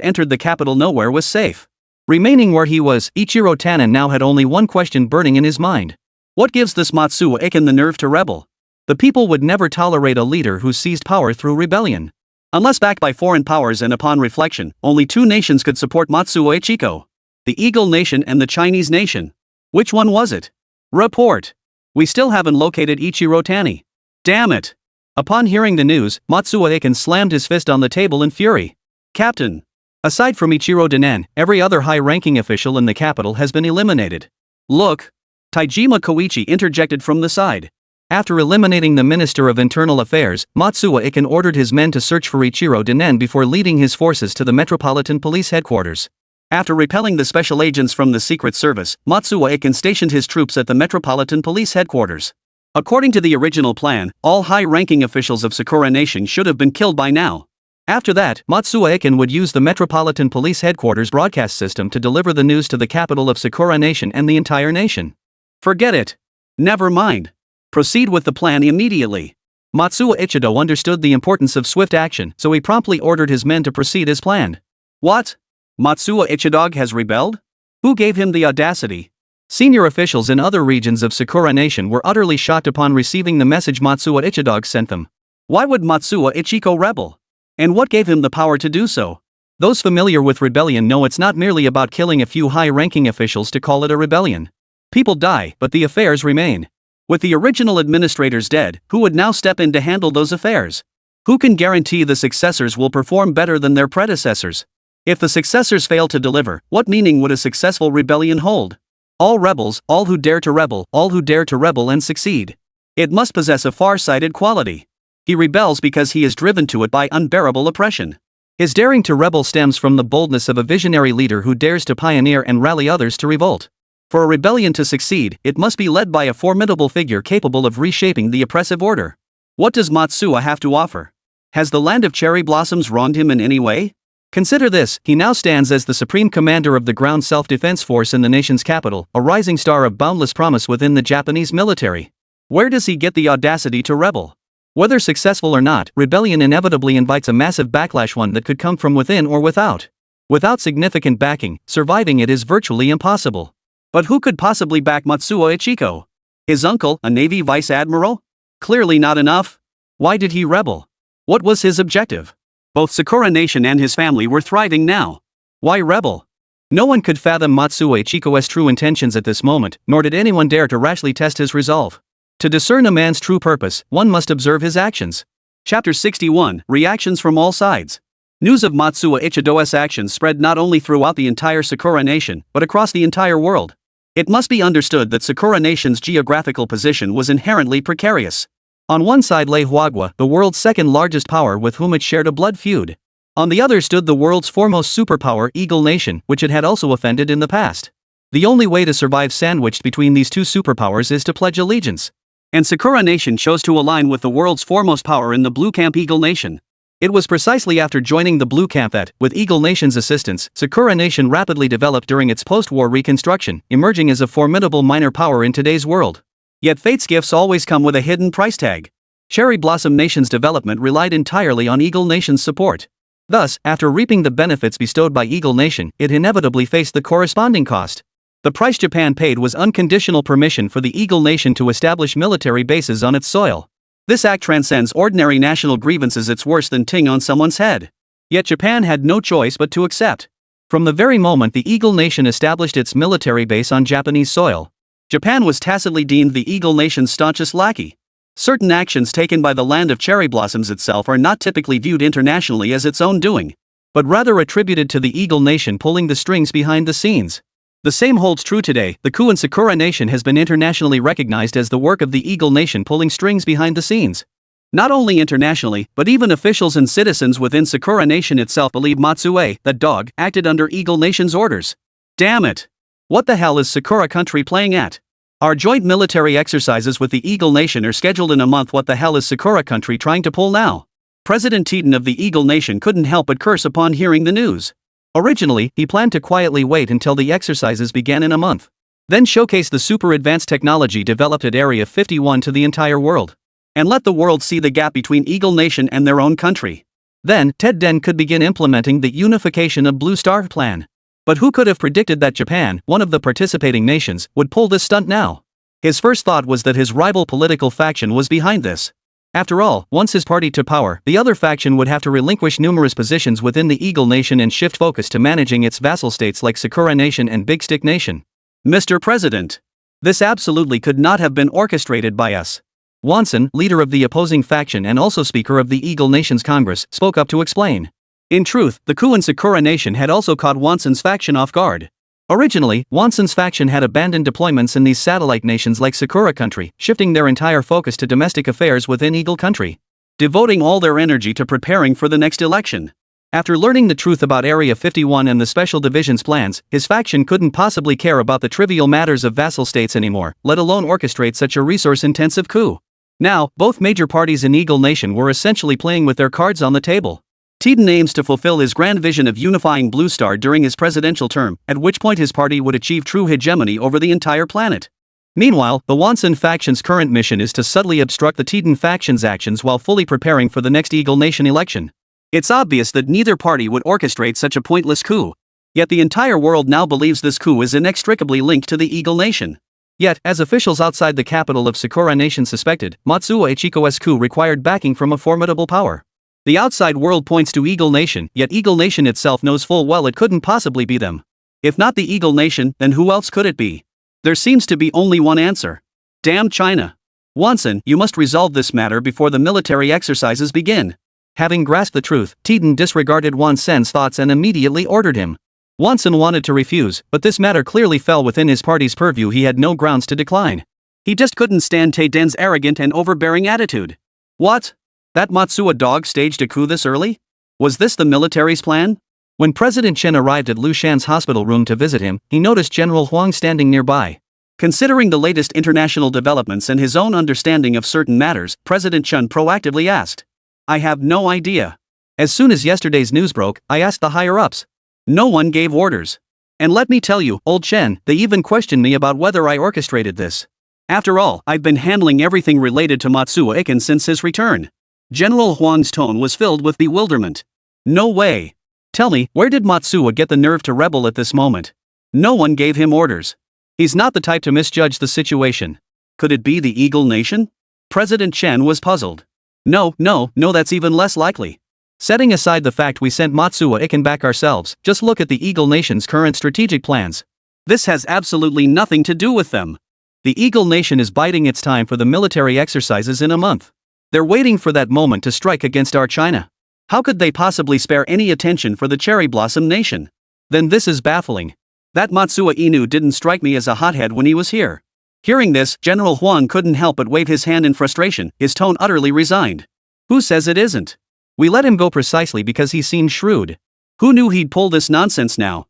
entered the capital, nowhere was safe. Remaining where he was, Ichiro Tannen now had only one question burning in his mind. What gives this Matsuo Iken the nerve to rebel? The people would never tolerate a leader who seized power through rebellion. Unless backed by foreign powers, and upon reflection, only two nations could support Matsuo Ichiko. The Eagle Nation and the Chinese Nation. Which one was it? Report. We still haven't located Ichiro Tani. Damn it. Upon hearing the news, Matsuo Iken slammed his fist on the table in fury. Captain. Aside from Ichiro Danen, every other high-ranking official in the capital has been eliminated. Look. Taijima Koichi interjected from the side. After eliminating the Minister of Internal Affairs, Matsuo Iken ordered his men to search for Ichiro Danen before leading his forces to the Metropolitan Police Headquarters. After repelling the special agents from the Secret Service, Matsuo Iken stationed his troops at the Metropolitan Police Headquarters. According to the original plan, all high-ranking officials of Sakura Nation should have been killed by now. After that, Matsuo Iken would use the Metropolitan Police Headquarters broadcast system to deliver the news to the capital of Sakura Nation and the entire nation. Forget it. Never mind. Proceed with the plan immediately. Matsuo Ichido understood the importance of swift action, so he promptly ordered his men to proceed as planned. What? Matsuo Ichidog has rebelled? Who gave him the audacity? Senior officials in other regions of Sakura Nation were utterly shocked upon receiving the message Matsuo Ichidog sent them. Why would Matsuo Ichiko rebel? And what gave him the power to do so? Those familiar with rebellion know it's not merely about killing a few high-ranking officials to call it a rebellion. People die, but the affairs remain. With the original administrators dead, who would now step in to handle those affairs? Who can guarantee the successors will perform better than their predecessors? If the successors fail to deliver, what meaning would a successful rebellion hold? All rebels, all who dare to rebel and succeed. It must possess a far-sighted quality. He rebels because he is driven to it by unbearable oppression. His daring to rebel stems from the boldness of a visionary leader who dares to pioneer and rally others to revolt. For a rebellion to succeed, it must be led by a formidable figure capable of reshaping the oppressive order. What does Matsuo have to offer? Has the land of cherry blossoms wronged him in any way? Consider this: he now stands as the supreme commander of the ground self-defense force in the nation's capital, a rising star of boundless promise within the Japanese military. Where does he get the audacity to rebel? Whether successful or not, rebellion inevitably invites a massive backlash, one that could come from within or without. Without significant backing, surviving it is virtually impossible. But who could possibly back Matsuo Ichiko? His uncle, a Navy vice admiral? Clearly not enough. Why did he rebel? What was his objective? Both Sakura Nation and his family were thriving now. Why rebel? No one could fathom Matsuo Ichiko's true intentions at this moment, nor did anyone dare to rashly test his resolve. To discern a man's true purpose, one must observe his actions. Chapter 61, Reactions from All Sides. News of Matsuo Ichido's actions spread not only throughout the entire Sakura Nation, but across the entire world. It must be understood that Sakura Nation's geographical position was inherently precarious. On one side lay Huagua, the world's second largest power with whom it shared a blood feud. On the other stood the world's foremost superpower, Eagle Nation, which it had also offended in the past. The only way to survive sandwiched between these two superpowers is to pledge allegiance. And Sakura Nation chose to align with the world's foremost power in the Blue Camp, Eagle Nation. It was precisely after joining the Blue Camp that, with Eagle Nation's assistance, Sakura Nation rapidly developed during its post-war reconstruction, emerging as a formidable minor power in today's world. Yet fate's gifts always come with a hidden price tag. Cherry Blossom Nation's development relied entirely on Eagle Nation's support. Thus, after reaping the benefits bestowed by Eagle Nation, it inevitably faced the corresponding cost. The price Japan paid was unconditional permission for the Eagle Nation to establish military bases on its soil. This act transcends ordinary national grievances. It's worse than ting on someone's head. Yet Japan had no choice but to accept. From the very moment the Eagle Nation established its military base on Japanese soil, Japan was tacitly deemed the Eagle Nation's staunchest lackey. Certain actions taken by the land of cherry blossoms itself are not typically viewed internationally as its own doing, but rather attributed to the Eagle Nation pulling the strings behind the scenes. The same holds true today. The coup in Sakura Nation has been internationally recognized as the work of the Eagle Nation pulling strings behind the scenes. Not only internationally, but even officials and citizens within Sakura Nation itself believe Matsuo, that dog, acted under Eagle Nation's orders. Damn it! What the hell is Sakura country playing at? Our joint military exercises with the Eagle Nation are scheduled in a month. What the hell is Sakura country trying to pull now? President Titan of the Eagle Nation couldn't help but curse upon hearing the news. Originally, he planned to quietly wait until the exercises began in a month. Then showcase the super advanced technology developed at Area 51 to the entire world. And let the world see the gap between Eagle Nation and their own country. Then, Ted Den could begin implementing the unification of Blue Star plan. But who could have predicted that Japan, one of the participating nations, would pull this stunt now? His first thought was that his rival political faction was behind this. After all, once his party took power, the other faction would have to relinquish numerous positions within the Eagle Nation and shift focus to managing its vassal states like Sakura Nation and Big Stick Nation. Mr. President, this absolutely could not have been orchestrated by us. Wanson, leader of the opposing faction and also Speaker of the Eagle Nation's Congress, spoke up to explain. In truth, the coup in Sakura Nation had also caught Wanson's faction off guard. Originally, Wanson's faction had abandoned deployments in these satellite nations like Sakura country, shifting their entire focus to domestic affairs within Eagle country, devoting all their energy to preparing for the next election. After learning the truth about Area 51 and the Special Division's plans, his faction couldn't possibly care about the trivial matters of vassal states anymore, let alone orchestrate such a resource-intensive coup. Now, both major parties in Eagle Nation were essentially playing with their cards on the table. Titan aims to fulfill his grand vision of unifying Blue Star during his presidential term, at which point his party would achieve true hegemony over the entire planet. Meanwhile, the Wanson faction's current mission is to subtly obstruct the Titan faction's actions while fully preparing for the next Eagle Nation election. It's obvious that neither party would orchestrate such a pointless coup. Yet the entire world now believes this coup is inextricably linked to the Eagle Nation. Yet, as officials outside the capital of Sakura Nation suspected, Matsuo Ichiko's coup required backing from a formidable power. The outside world points to Eagle Nation, yet Eagle Nation itself knows full well it couldn't possibly be them. If not the Eagle Nation, then who else could it be? There seems to be only one answer. Damn China. Wanson, you must resolve this matter before the military exercises begin. Having grasped the truth, Tiden disregarded Wanson's thoughts and immediately ordered him. Wanson wanted to refuse, but this matter clearly fell within his party's purview. He had no grounds to decline. He just couldn't stand Taiden's arrogant and overbearing attitude. What? That Matsuo dog staged a coup this early? Was this the military's plan? When President Chen arrived at Liu Shan's hospital room to visit him, he noticed General Huang standing nearby. Considering the latest international developments and his own understanding of certain matters, President Chen proactively asked. I have no idea. As soon as yesterday's news broke, I asked the higher-ups. No one gave orders. And let me tell you, old Chen, they even questioned me about whether I orchestrated this. After all, I've been handling everything related to Matsuo Iken since his return. General Huang's tone was filled with bewilderment. No way. Tell me, where did Matsuo get the nerve to rebel at this moment? No one gave him orders. He's not the type to misjudge the situation. Could it be the Eagle Nation? President Chen was puzzled. No, that's even less likely. Setting aside the fact we sent Matsuo Iken back ourselves, just look at the Eagle Nation's current strategic plans. This has absolutely nothing to do with them. The Eagle Nation is biding its time for the military exercises in a month. They're waiting for that moment to strike against our China. How could they possibly spare any attention for the Cherry Blossom Nation? Then this is baffling. That Matsuo Inu didn't strike me as a hothead when he was here. Hearing this, General Huang couldn't help but wave his hand in frustration, his tone utterly resigned. Who says it isn't? We let him go precisely because he seemed shrewd. Who knew he'd pull this nonsense now?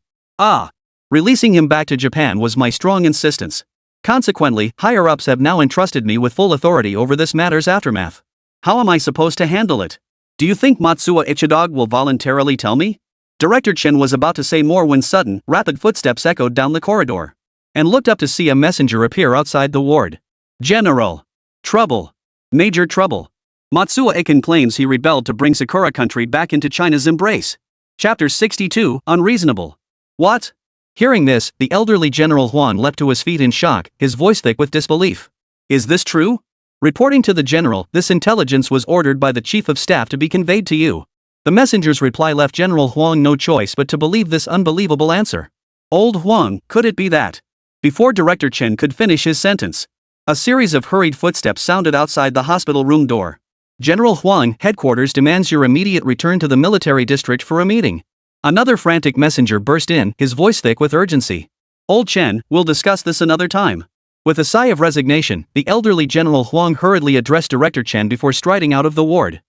Releasing him back to Japan was my strong insistence. Consequently, higher-ups have now entrusted me with full authority over this matter's aftermath. How am I supposed to handle it? Do you think Matsuo Ichidog will voluntarily tell me? Director Chen was about to say more when sudden, rapid footsteps echoed down the corridor. And looked up to see a messenger appear outside the ward. General. Trouble. Major trouble. Matsuo Iken claims he rebelled to bring Sakura country back into China's embrace. Chapter 62, Unreasonable. What? Hearing this, the elderly General Huan leapt to his feet in shock, his voice thick with disbelief. Is this true? Reporting to the general, this intelligence was ordered by the Chief of Staff to be conveyed to you. The messenger's reply left General Huang no choice but to believe this unbelievable answer. Old Huang, could it be that? Before Director Chen could finish his sentence, a series of hurried footsteps sounded outside the hospital room door. General Huang, headquarters demands your immediate return to the military district for a meeting. Another frantic messenger burst in, his voice thick with urgency. Old Chen, we'll discuss this another time. With a sigh of resignation, the elderly General Huang hurriedly addressed Director Chen before striding out of the ward.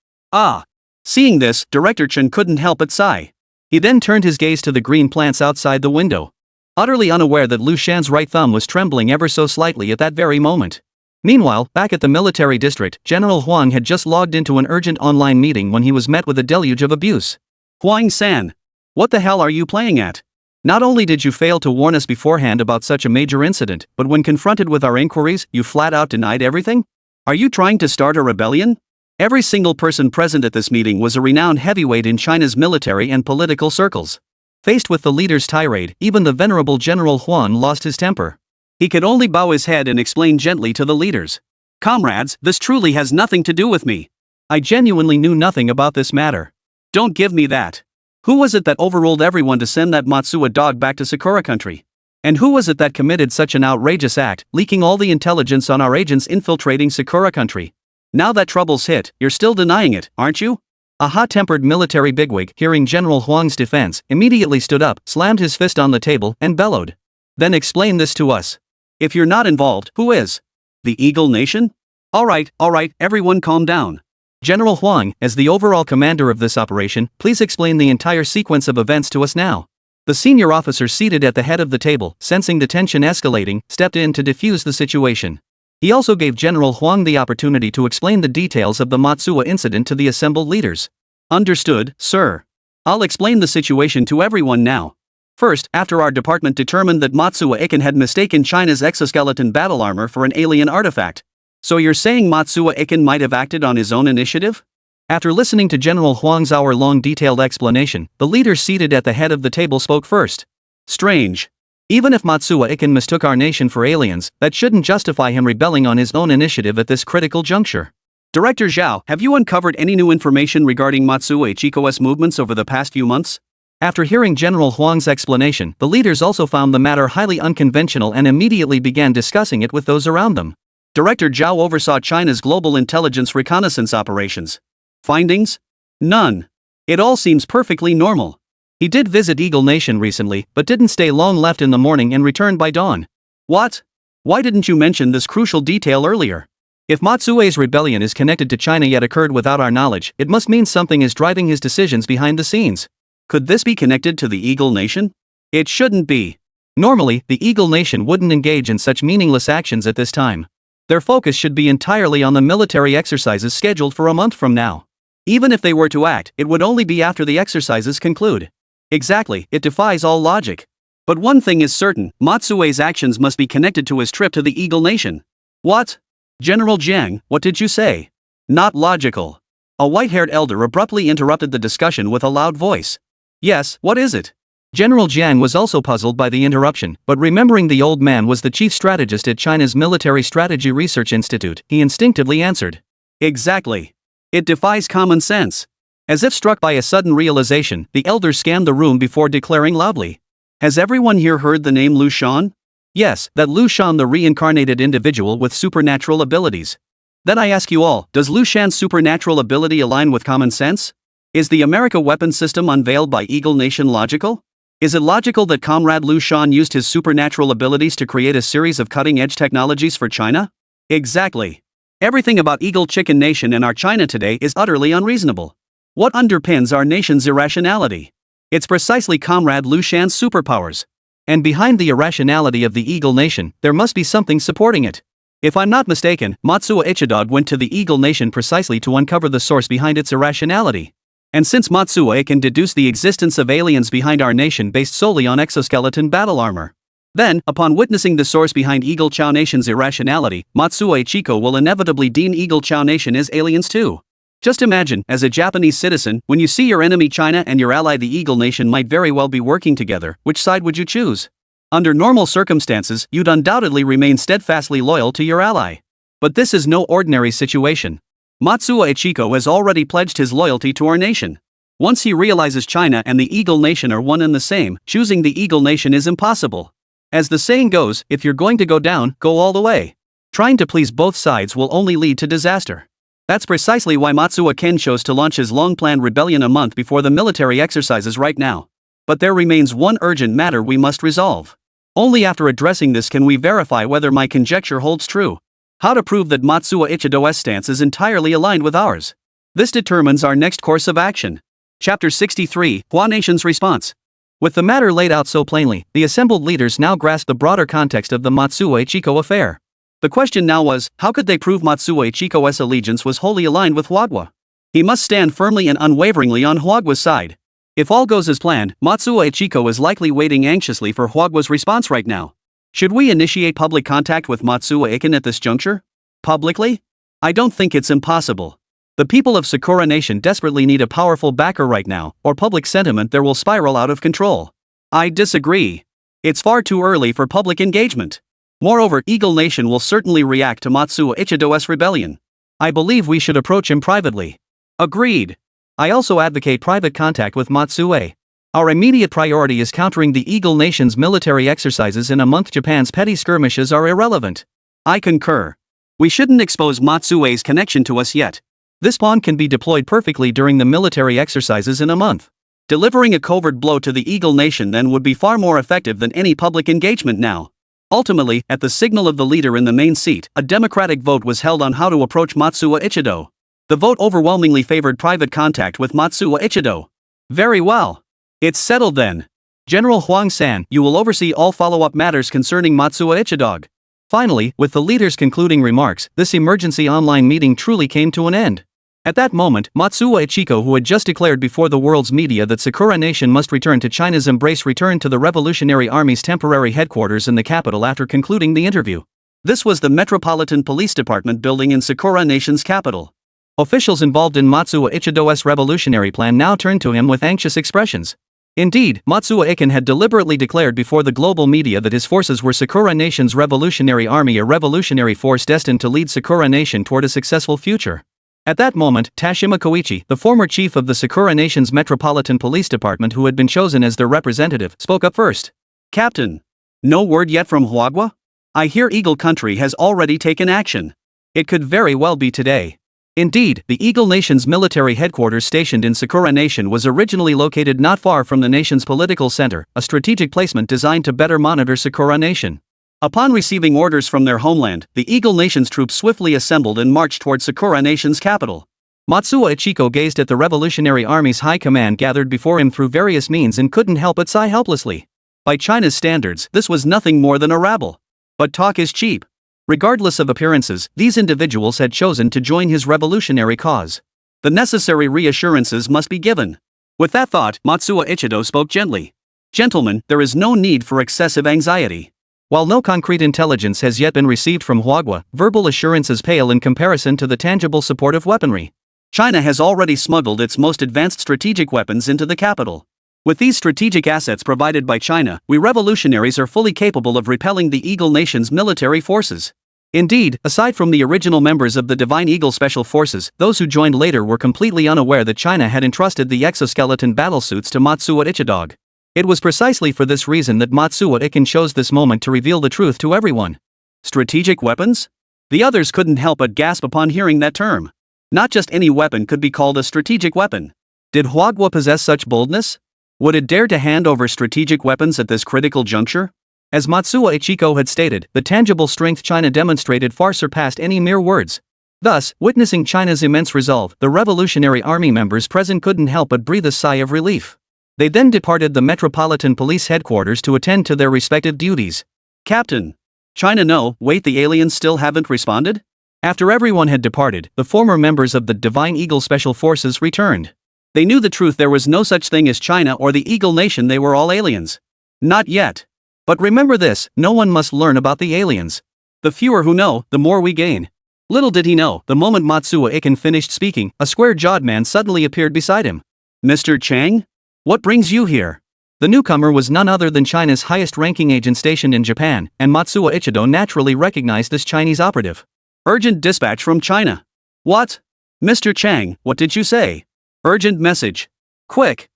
Seeing this, Director Chen couldn't help but sigh. He then turned his gaze to the green plants outside the window. Utterly unaware that Liu Shan's right thumb was trembling ever so slightly at that very moment. Meanwhile, back at the military district, General Huang had just logged into an urgent online meeting when he was met with a deluge of abuse. Huang-san, what the hell are you playing at? Not only did you fail to warn us beforehand about such a major incident, but when confronted with our inquiries, you flat out denied everything? Are you trying to start a rebellion? Every single person present at this meeting was a renowned heavyweight in China's military and political circles. Faced with the leader's tirade, even the venerable General Huan lost his temper. He could only bow his head and explain gently to the leaders. Comrades, this truly has nothing to do with me. I genuinely knew nothing about this matter. Don't give me that. Who was it that overruled everyone to send that Matsuo dog back to Sakura country? And who was it that committed such an outrageous act, leaking all the intelligence on our agents infiltrating Sakura country? Now that trouble's hit, you're still denying it, aren't you? A hot-tempered military bigwig, hearing General Huang's defense, immediately stood up, slammed his fist on the table, and bellowed. Then explain this to us. If you're not involved, who is? The Eagle Nation? All right, everyone calm down. General Huang, as the overall commander of this operation, please explain the entire sequence of events to us now. The senior officer seated at the head of the table, sensing the tension escalating, stepped in to defuse the situation. He also gave General Huang the opportunity to explain the details of the Matsuo incident to the assembled leaders. Understood, sir. I'll explain the situation to everyone now. First, after our department determined that Matsuo Iken had mistaken China's exoskeleton battle armor for an alien artifact. So you're saying Matsuo Iken might have acted on his own initiative? After listening to General Huang's hour-long detailed explanation, the leader seated at the head of the table spoke first. Strange. Even if Matsuo Iken mistook our nation for aliens, that shouldn't justify him rebelling on his own initiative at this critical juncture. Director Zhao, have you uncovered any new information regarding Matsuo Ichiko's movements over the past few months? After hearing General Huang's explanation, the leaders also found the matter highly unconventional and immediately began discussing it with those around them. Director Zhao oversaw China's global intelligence reconnaissance operations. Findings? None. It all seems perfectly normal. He did visit Eagle Nation recently, but didn't stay long, left in the morning and returned by dawn. What? Why didn't you mention this crucial detail earlier? If Matsue's rebellion is connected to China yet occurred without our knowledge, it must mean something is driving his decisions behind the scenes. Could this be connected to the Eagle Nation? It shouldn't be. Normally, the Eagle Nation wouldn't engage in such meaningless actions at this time. Their focus should be entirely on the military exercises scheduled for a month from now. Even if they were to act, it would only be after the exercises conclude. Exactly, it defies all logic. But one thing is certain, Matsue's actions must be connected to his trip to the Eagle Nation. What? General Jiang, what did you say? Not logical. A white-haired elder abruptly interrupted the discussion with a loud voice. Yes, what is it? General Jiang was also puzzled by the interruption, but remembering the old man was the chief strategist at China's Military Strategy Research Institute, he instinctively answered. Exactly. It defies common sense. As if struck by a sudden realization, the elder scanned the room before declaring loudly. Has everyone here heard the name Liu Shan? Yes, that Liu Shan, the reincarnated individual with supernatural abilities. Then I ask you all, does Liu Shan's supernatural ability align with common sense? Is the America weapon system unveiled by Eagle Nation logical? Is it logical that Comrade Liu Shan used his supernatural abilities to create a series of cutting-edge technologies for China? Exactly. Everything about Eagle Chicken Nation and our China today is utterly unreasonable. What underpins our nation's irrationality? It's precisely Comrade Liu Shan's superpowers. And behind the irrationality of the Eagle Nation, there must be something supporting it. If I'm not mistaken, Matsuo Ichidog went to the Eagle Nation precisely to uncover the source behind its irrationality. And since Matsuo can deduce the existence of aliens behind our nation based solely on exoskeleton battle armor, then, upon witnessing the source behind Eagle Chow Nation's irrationality, Matsuo Ichiko will inevitably deem Eagle Chow Nation as aliens too. Just imagine, as a Japanese citizen, when you see your enemy China and your ally the Eagle Nation might very well be working together, which side would you choose? Under normal circumstances, you'd undoubtedly remain steadfastly loyal to your ally. But this is no ordinary situation. Matsuo Ichiko has already pledged his loyalty to our nation. Once he realizes China and the Eagle Nation are one and the same, choosing the Eagle Nation is impossible. As the saying goes, if you're going to go down, go all the way. Trying to please both sides will only lead to disaster. That's precisely why Matsuo Ken chose to launch his long-planned rebellion a month before the military exercises right now. But there remains one urgent matter we must resolve. Only after addressing this can we verify whether my conjecture holds true. How to prove that Matsuo Ichido's stance is entirely aligned with ours. This determines our next course of action. Chapter 63, Hua Nation's Response. With the matter laid out so plainly, the assembled leaders now grasped the broader context of the Matsuo Ichiko affair. The question now was, how could they prove Matsuo Ichiko's allegiance was wholly aligned with Huagua? He must stand firmly and unwaveringly on Huagua's side. If all goes as planned, Matsuo Ichiko is likely waiting anxiously for Huagua's response right now. Should we initiate public contact with Matsuo Iken at this juncture? Publicly? I don't think it's impossible. The people of Sakura Nation desperately need a powerful backer right now, or public sentiment there will spiral out of control. I disagree. It's far too early for public engagement. Moreover, Eagle Nation will certainly react to Matsuo Ichido's rebellion. I believe we should approach him privately. Agreed. I also advocate private contact with Matsuo. Our immediate priority is countering the Eagle Nation's military exercises in a month. Japan's petty skirmishes are irrelevant. I concur. We shouldn't expose Matsuo's connection to us yet. This pawn can be deployed perfectly during the military exercises in a month. Delivering a covert blow to the Eagle Nation then would be far more effective than any public engagement now. Ultimately, at the signal of the leader in the main seat, a democratic vote was held on how to approach Matsuo Ichido. The vote overwhelmingly favored private contact with Matsuo Ichido. Very well. It's settled then. General Huang San, you will oversee all follow-up matters concerning Matsuo Ichido. Finally, with the leader's concluding remarks, this emergency online meeting truly came to an end. At that moment, Matsuo Ichiko, who had just declared before the world's media that Sakura Nation must return to China's embrace, returned to the Revolutionary Army's temporary headquarters in the capital after concluding the interview. This was the Metropolitan Police Department building in Sakura Nation's capital. Officials involved in Matsuo Ichido's revolutionary plan now turned to him with anxious expressions. Indeed, Matsuo Iken had deliberately declared before the global media that his forces were Sakura Nation's revolutionary army, a revolutionary force destined to lead Sakura Nation toward a successful future. At that moment, Tashima Koichi, the former chief of the Sakura Nation's Metropolitan Police Department who had been chosen as their representative, spoke up first. Captain, no word yet from Huagua? I hear Eagle Country has already taken action. It could very well be today. Indeed, the Eagle Nation's military headquarters stationed in Sakura Nation was originally located not far from the nation's political center, a strategic placement designed to better monitor Sakura Nation. Upon receiving orders from their homeland, the Eagle Nation's troops swiftly assembled and marched toward Sakura Nation's capital. Matsuo Ichiko gazed at the Revolutionary Army's high command gathered before him through various means and couldn't help but sigh helplessly. By China's standards, this was nothing more than a rabble. But talk is cheap. Regardless of appearances, these individuals had chosen to join his revolutionary cause. The necessary reassurances must be given. With that thought, Matsuo Ichido spoke gently. Gentlemen, there is no need for excessive anxiety. While no concrete intelligence has yet been received from Huagua, verbal assurances pale in comparison to the tangible supportive weaponry. China has already smuggled its most advanced strategic weapons into the capital. With these strategic assets provided by China, we revolutionaries are fully capable of repelling the Eagle Nation's military forces. Indeed, aside from the original members of the Divine Eagle Special Forces, those who joined later were completely unaware that China had entrusted the exoskeleton battlesuits to Matsuo Ichidog. It was precisely for this reason that Matsuo Ikin chose this moment to reveal the truth to everyone. Strategic weapons? The others couldn't help but gasp upon hearing that term. Not just any weapon could be called a strategic weapon. Did Huagua possess such boldness? Would it dare to hand over strategic weapons at this critical juncture? As Matsuo Ichiko had stated, the tangible strength China demonstrated far surpassed any mere words. Thus, witnessing China's immense resolve, the Revolutionary Army members present couldn't help but breathe a sigh of relief. They then departed the Metropolitan Police headquarters to attend to their respective duties. Captain. China no, wait, the aliens still haven't responded? After everyone had departed, the former members of the Divine Eagle Special Forces returned. They knew the truth, there was no such thing as China or the Eagle Nation, they were all aliens. Not yet. But remember this, no one must learn about the aliens. The fewer who know, the more we gain. Little did he know, the moment Matsuo Ikin finished speaking, a square-jawed man suddenly appeared beside him. Mr. Chang? What brings you here? The newcomer was none other than China's highest-ranking agent stationed in Japan, and Matsuo Ichido naturally recognized this Chinese operative. Urgent dispatch from China. What? Mr. Chang, what did you say? Urgent message. Quick,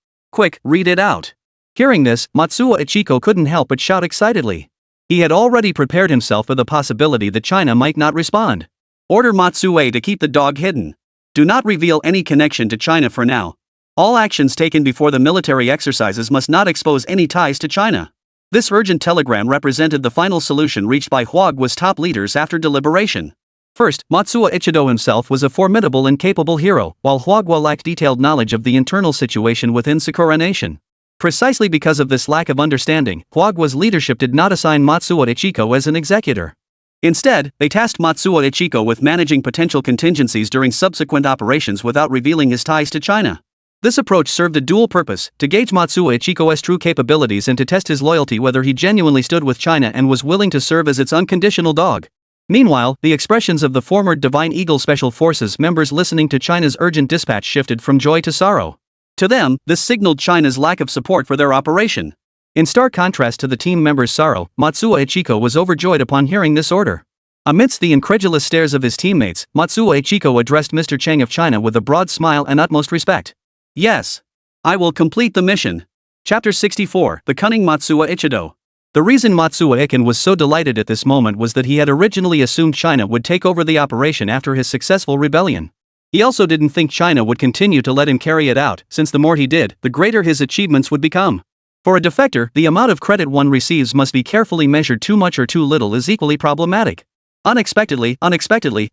read it out. Hearing this, Matsuo Ichiko couldn't help but shout excitedly. He had already prepared himself for the possibility that China might not respond. Order Matsuo to keep the dog hidden. Do not reveal any connection to China for now. All actions taken before the military exercises must not expose any ties to China. This urgent telegram represented the final solution reached by Huagua's top leaders after deliberation. First, Matsuo Ichido himself was a formidable and capable hero, while Huagua lacked detailed knowledge of the internal situation within Sakura Nation. Precisely because of this lack of understanding, Huagua's leadership did not assign Matsuo Ichiko as an executor. Instead, they tasked Matsuo Ichiko with managing potential contingencies during subsequent operations without revealing his ties to China. This approach served a dual purpose, to gauge Matsuo Ichiko's true capabilities and to test his loyalty, whether he genuinely stood with China and was willing to serve as its unconditional dog. Meanwhile, the expressions of the former Divine Eagle Special Forces members listening to China's urgent dispatch shifted from joy to sorrow. To them, this signaled China's lack of support for their operation. In stark contrast to the team members' sorrow, Matsuo Ichiko was overjoyed upon hearing this order. Amidst the incredulous stares of his teammates, Matsuo Ichiko addressed Mr. Chang of China with a broad smile and utmost respect. Yes. I will complete the mission. Chapter 64, The Cunning Matsuo Ichido. The reason Matsuo Ikin was so delighted at this moment was that he had originally assumed China would take over the operation after his successful rebellion. He also didn't think China would continue to let him carry it out, since the more he did, the greater his achievements would become. For a defector, the amount of credit one receives must be carefully measured. Too much or too little is equally problematic. Unexpectedly,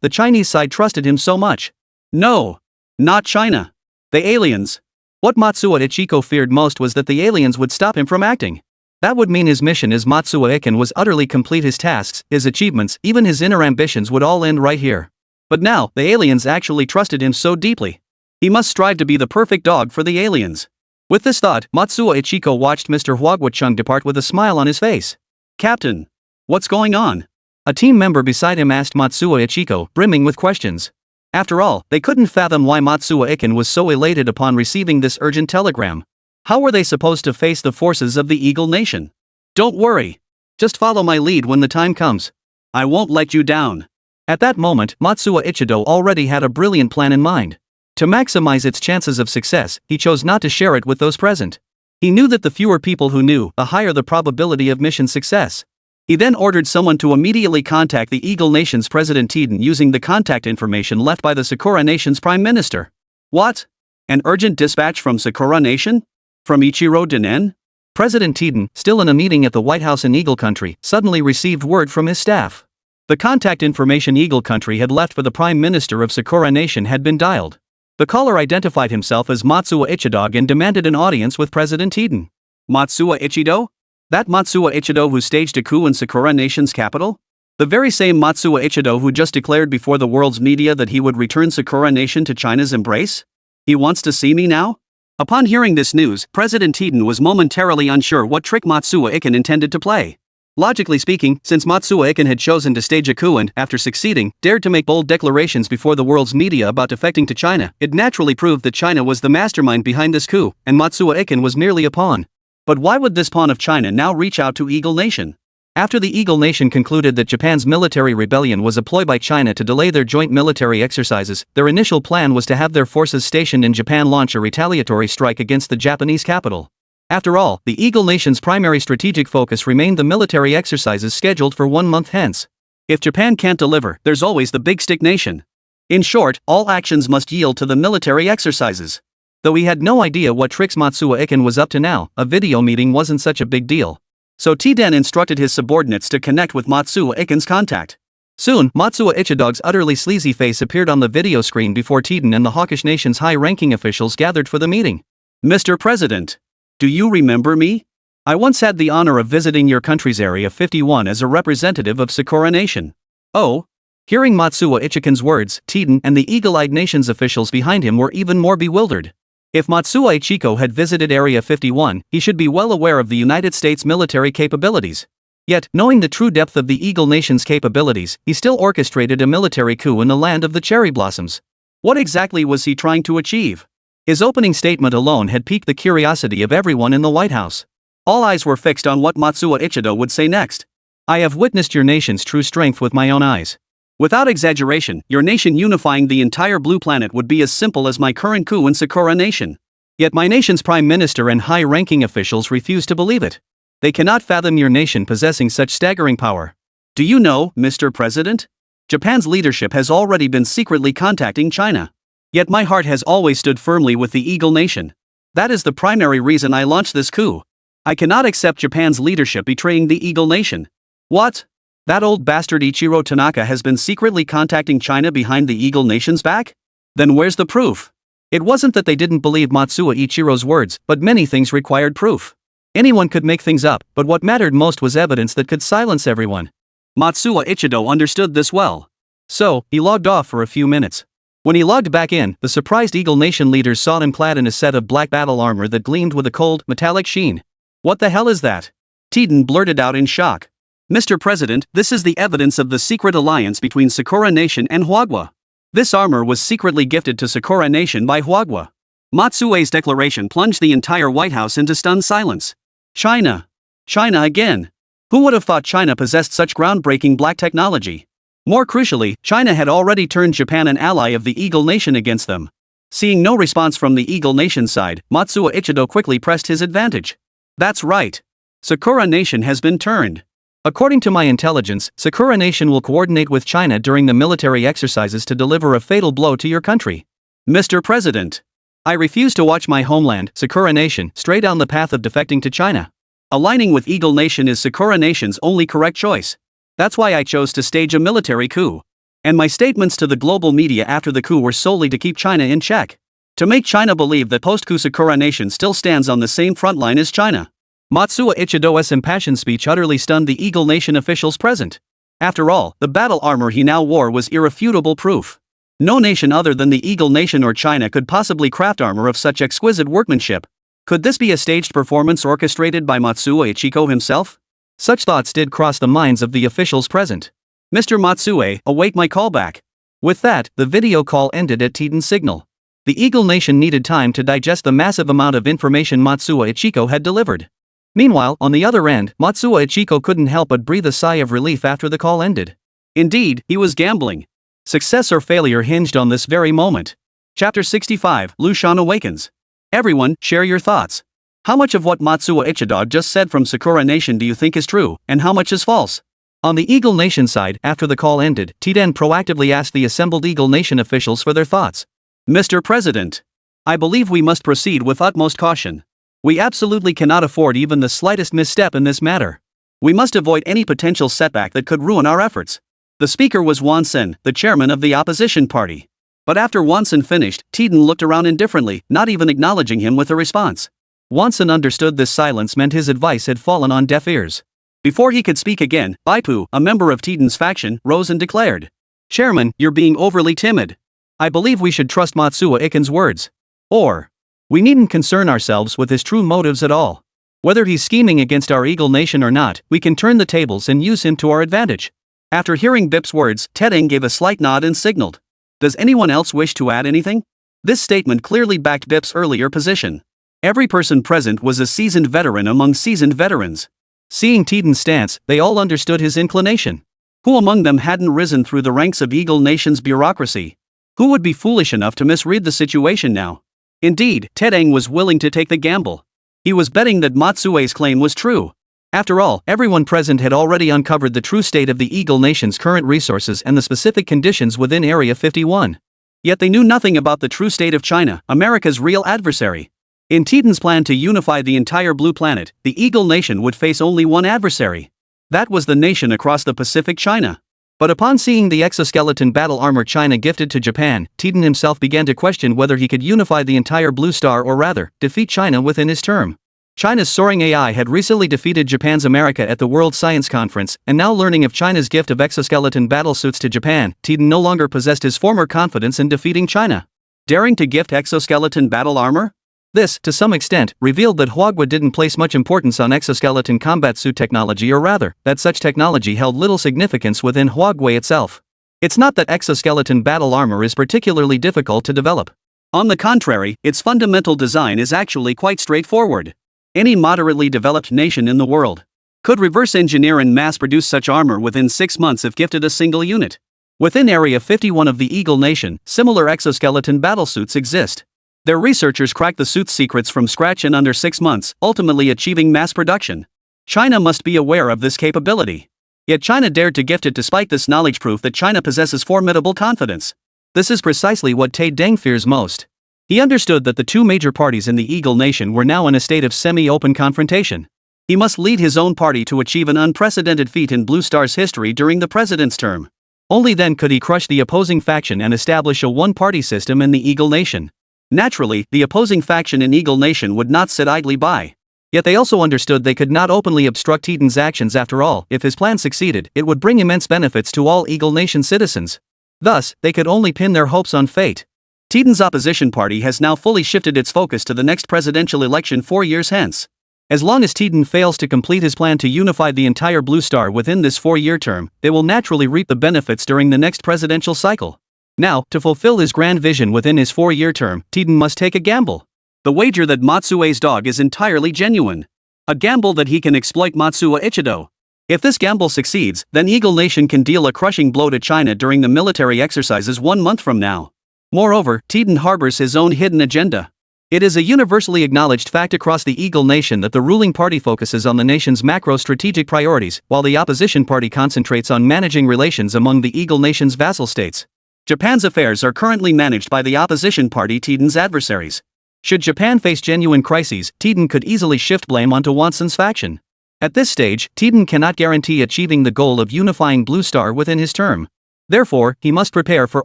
the Chinese side trusted him so much. No. Not China. The aliens. What Matsuo Ichiko feared most was that the aliens would stop him from acting. That would mean his mission as Matsuo Ikin was utterly complete, his tasks, his achievements, even his inner ambitions would all end right here. But now, the aliens actually trusted him so deeply. He must strive to be the perfect dog for the aliens. With this thought, Matsuo Ichiko watched Mr. Huagua-chung depart with a smile on his face. Captain. What's going on? A team member beside him asked Matsuo Ichiko, brimming with questions. After all, they couldn't fathom why Matsuo Ikin was so elated upon receiving this urgent telegram. How were they supposed to face the forces of the Eagle Nation? Don't worry. Just follow my lead when the time comes. I won't let you down. At that moment, Matsuo Ichido already had a brilliant plan in mind. To maximize its chances of success, he chose not to share it with those present. He knew that the fewer people who knew, the higher the probability of mission success. He then ordered someone to immediately contact the Eagle Nation's President Tiden using the contact information left by the Sakura Nation's Prime Minister. What? An urgent dispatch from Sakura Nation? From Ichiro Dinen? President Tiden, still in a meeting at the White House in Eagle Country, suddenly received word from his staff. The contact information Eagle Country had left for the Prime Minister of Sakura Nation had been dialed. The caller identified himself as Matsuo Ichido and demanded an audience with President Tiden. Matsuo Ichido? That Matsuo Ichido who staged a coup in Sakura Nation's capital? The very same Matsuo Ichido who just declared before the world's media that he would return Sakura Nation to China's embrace? He wants to see me now? Upon hearing this news, President Tiden was momentarily unsure what trick Matsuo Ikin intended to play. Logically speaking, since Matsuo Ikin had chosen to stage a coup and, after succeeding, dared to make bold declarations before the world's media about defecting to China, it naturally proved that China was the mastermind behind this coup, and Matsuo Ikin was merely a pawn. But why would this pawn of China now reach out to Eagle Nation? After the Eagle Nation concluded that Japan's military rebellion was a ploy by China to delay their joint military exercises, their initial plan was to have their forces stationed in Japan launch a retaliatory strike against the Japanese capital. After all, the Eagle Nation's primary strategic focus remained the military exercises scheduled for 1 month hence. If Japan can't deliver, there's always the Big Stick Nation. In short, all actions must yield to the military exercises. Though he had no idea what tricks Matsuo Ikin was up to now, a video meeting wasn't such a big deal. So Tiden instructed his subordinates to connect with Matsuo Ikin's contact. Soon, Matsuo Ichido's utterly sleazy face appeared on the video screen before Tiden and the hawkish nation's high-ranking officials gathered for the meeting. Mr. President, do you remember me? I once had the honor of visiting your country's Area 51 as a representative of Sakura Nation. Oh? Hearing Matsuo Ichikin's words, Tiden and the eagle-eyed nation's officials behind him were even more bewildered. If Matsuo Ichiko had visited Area 51, he should be well aware of the United States military capabilities. Yet, knowing the true depth of the Eagle Nation's capabilities, he still orchestrated a military coup in the land of the cherry blossoms. What exactly was he trying to achieve? His opening statement alone had piqued the curiosity of everyone in the White House. All eyes were fixed on what Matsuo Ichido would say next. I have witnessed your nation's true strength with my own eyes. Without exaggeration, your nation unifying the entire blue planet would be as simple as my current coup in Sakura Nation. Yet my nation's prime minister and high-ranking officials refuse to believe it. They cannot fathom your nation possessing such staggering power. Do you know, Mr. President? Japan's leadership has already been secretly contacting China. Yet my heart has always stood firmly with the Eagle Nation. That is the primary reason I launched this coup. I cannot accept Japan's leadership betraying the Eagle Nation. What? That old bastard Ichiro Tanaka has been secretly contacting China behind the Eagle Nation's back? Then where's the proof? It wasn't that they didn't believe Matsuo Ichiro's words, but many things required proof. Anyone could make things up, but what mattered most was evidence that could silence everyone. Matsuo Ichido understood this well. So, he logged off for a few minutes. When he logged back in, the surprised Eagle Nation leaders saw him clad in a set of black battle armor that gleamed with a cold, metallic sheen. What the hell is that? Tiden blurted out in shock. Mr. President, this is the evidence of the secret alliance between Sakura Nation and Hwagwa. This armor was secretly gifted to Sakura Nation by Hwagwa. Matsuo's declaration plunged the entire White House into stunned silence. China. China again. Who would have thought China possessed such groundbreaking black technology? More crucially, China had already turned Japan an ally of the Eagle Nation against them. Seeing no response from the Eagle Nation side, Matsuo Ichido quickly pressed his advantage. That's right. Sakura Nation has been turned. According to my intelligence, Sakura Nation will coordinate with China during the military exercises to deliver a fatal blow to your country. Mr. President, I refuse to watch my homeland, Sakura Nation, stray down the path of defecting to China. Aligning with Eagle Nation is Sakura Nation's only correct choice. That's why I chose to stage a military coup. And my statements to the global media after the coup were solely to keep China in check. To make China believe that post-coup Sakura Nation still stands on the same front line as China. Matsuo Ichido's impassioned speech utterly stunned the Eagle Nation officials present. After all, the battle armor he now wore was irrefutable proof. No nation other than the Eagle Nation or China could possibly craft armor of such exquisite workmanship. Could this be a staged performance orchestrated by Matsuo Ichiko himself? Such thoughts did cross the minds of the officials present. Mr. Matsuo, await my callback. With that, the video call ended at Tiden's signal. The Eagle Nation needed time to digest the massive amount of information Matsuo Ichiko had delivered. Meanwhile, on the other end, Matsuo Ichiko couldn't help but breathe a sigh of relief after the call ended. Indeed, he was gambling. Success or failure hinged on this very moment. Chapter 65, Liu Shan awakens. Everyone, share your thoughts. How much of what Matsuo Ichida just said from Sakura Nation do you think is true, and how much is false? On the Eagle Nation side, after the call ended, Tiden proactively asked the assembled Eagle Nation officials for their thoughts. Mr. President, I believe we must proceed with utmost caution. We absolutely cannot afford even the slightest misstep in this matter. We must avoid any potential setback that could ruin our efforts. The speaker was Wansen, the chairman of the opposition party. But after Wansen finished, Tiden looked around indifferently, not even acknowledging him with a response. Wansen understood this silence meant his advice had fallen on deaf ears. Before he could speak again, Baipu, a member of Tiden's faction, rose and declared, "Chairman, you're being overly timid. I believe we should trust Matsuo Iken's words. Or, we needn't concern ourselves with his true motives at all. Whether he's scheming against our Eagle Nation or not, we can turn the tables and use him to our advantage." After hearing Bip's words, Tedeng gave a slight nod and signaled. Does anyone else wish to add anything? This statement clearly backed Bip's earlier position. Every person present was a seasoned veteran among seasoned veterans. Seeing Tiden's stance, they all understood his inclination. Who among them hadn't risen through the ranks of Eagle Nation's bureaucracy? Who would be foolish enough to misread the situation now? Indeed, Tedeng was willing to take the gamble. He was betting that Matsue's claim was true. After all, everyone present had already uncovered the true state of the Eagle Nation's current resources and the specific conditions within Area 51. Yet they knew nothing about the true state of China, America's real adversary. In Tiden's plan to unify the entire Blue Planet, the Eagle Nation would face only one adversary. That was the nation across the Pacific, China. But upon seeing the exoskeleton battle armor China gifted to Japan, Tiden himself began to question whether he could unify the entire Blue Star or rather, defeat China within his term. China's soaring AI had recently defeated Japan's America at the World Science Conference, and now learning of China's gift of exoskeleton battlesuits to Japan, Tiden no longer possessed his former confidence in defeating China. Daring to gift exoskeleton battle armor? This, to some extent, revealed that Huagua didn't place much importance on exoskeleton combat suit technology, or rather, that such technology held little significance within Huagua itself. It's not that exoskeleton battle armor is particularly difficult to develop. On the contrary, its fundamental design is actually quite straightforward. Any moderately developed nation in the world could reverse engineer and mass produce such armor within 6 months if gifted a single unit. Within Area 51 of the Eagle Nation, similar exoskeleton battlesuits exist. Their researchers cracked the suit's secrets from scratch in under 6 months, ultimately achieving mass production. China must be aware of this capability. Yet China dared to gift it despite this knowledge, proof that China possesses formidable confidence. This is precisely what Tedeng fears most. He understood that the two major parties in the Eagle Nation were now in a state of semi-open confrontation. He must lead his own party to achieve an unprecedented feat in Blue Star's history during the president's term. Only then could he crush the opposing faction and establish a one-party system in the Eagle Nation. Naturally, the opposing faction in Eagle Nation would not sit idly by. Yet they also understood they could not openly obstruct Tiden's actions. After all, if his plan succeeded, it would bring immense benefits to all Eagle Nation citizens. Thus, they could only pin their hopes on fate. Tiden's opposition party has now fully shifted its focus to the next presidential election 4 years hence. As long as Tiden fails to complete his plan to unify the entire Blue Star within this 4-year term, they will naturally reap the benefits during the next presidential cycle. Now, to fulfill his grand vision within his 4-year term, Tiden must take a gamble. The wager that Matsue's dog is entirely genuine. A gamble that he can exploit Matsuo Ichido. If this gamble succeeds, then Eagle Nation can deal a crushing blow to China during the military exercises 1 month from now. Moreover, Tiden harbors his own hidden agenda. It is a universally acknowledged fact across the Eagle Nation that the ruling party focuses on the nation's macro-strategic priorities, while the opposition party concentrates on managing relations among the Eagle Nation's vassal states. Japan's affairs are currently managed by the opposition party, Tiden's adversaries. Should Japan face genuine crises, Tiden could easily shift blame onto Wansen's faction. At this stage, Tiden cannot guarantee achieving the goal of unifying Blue Star within his term. Therefore, he must prepare for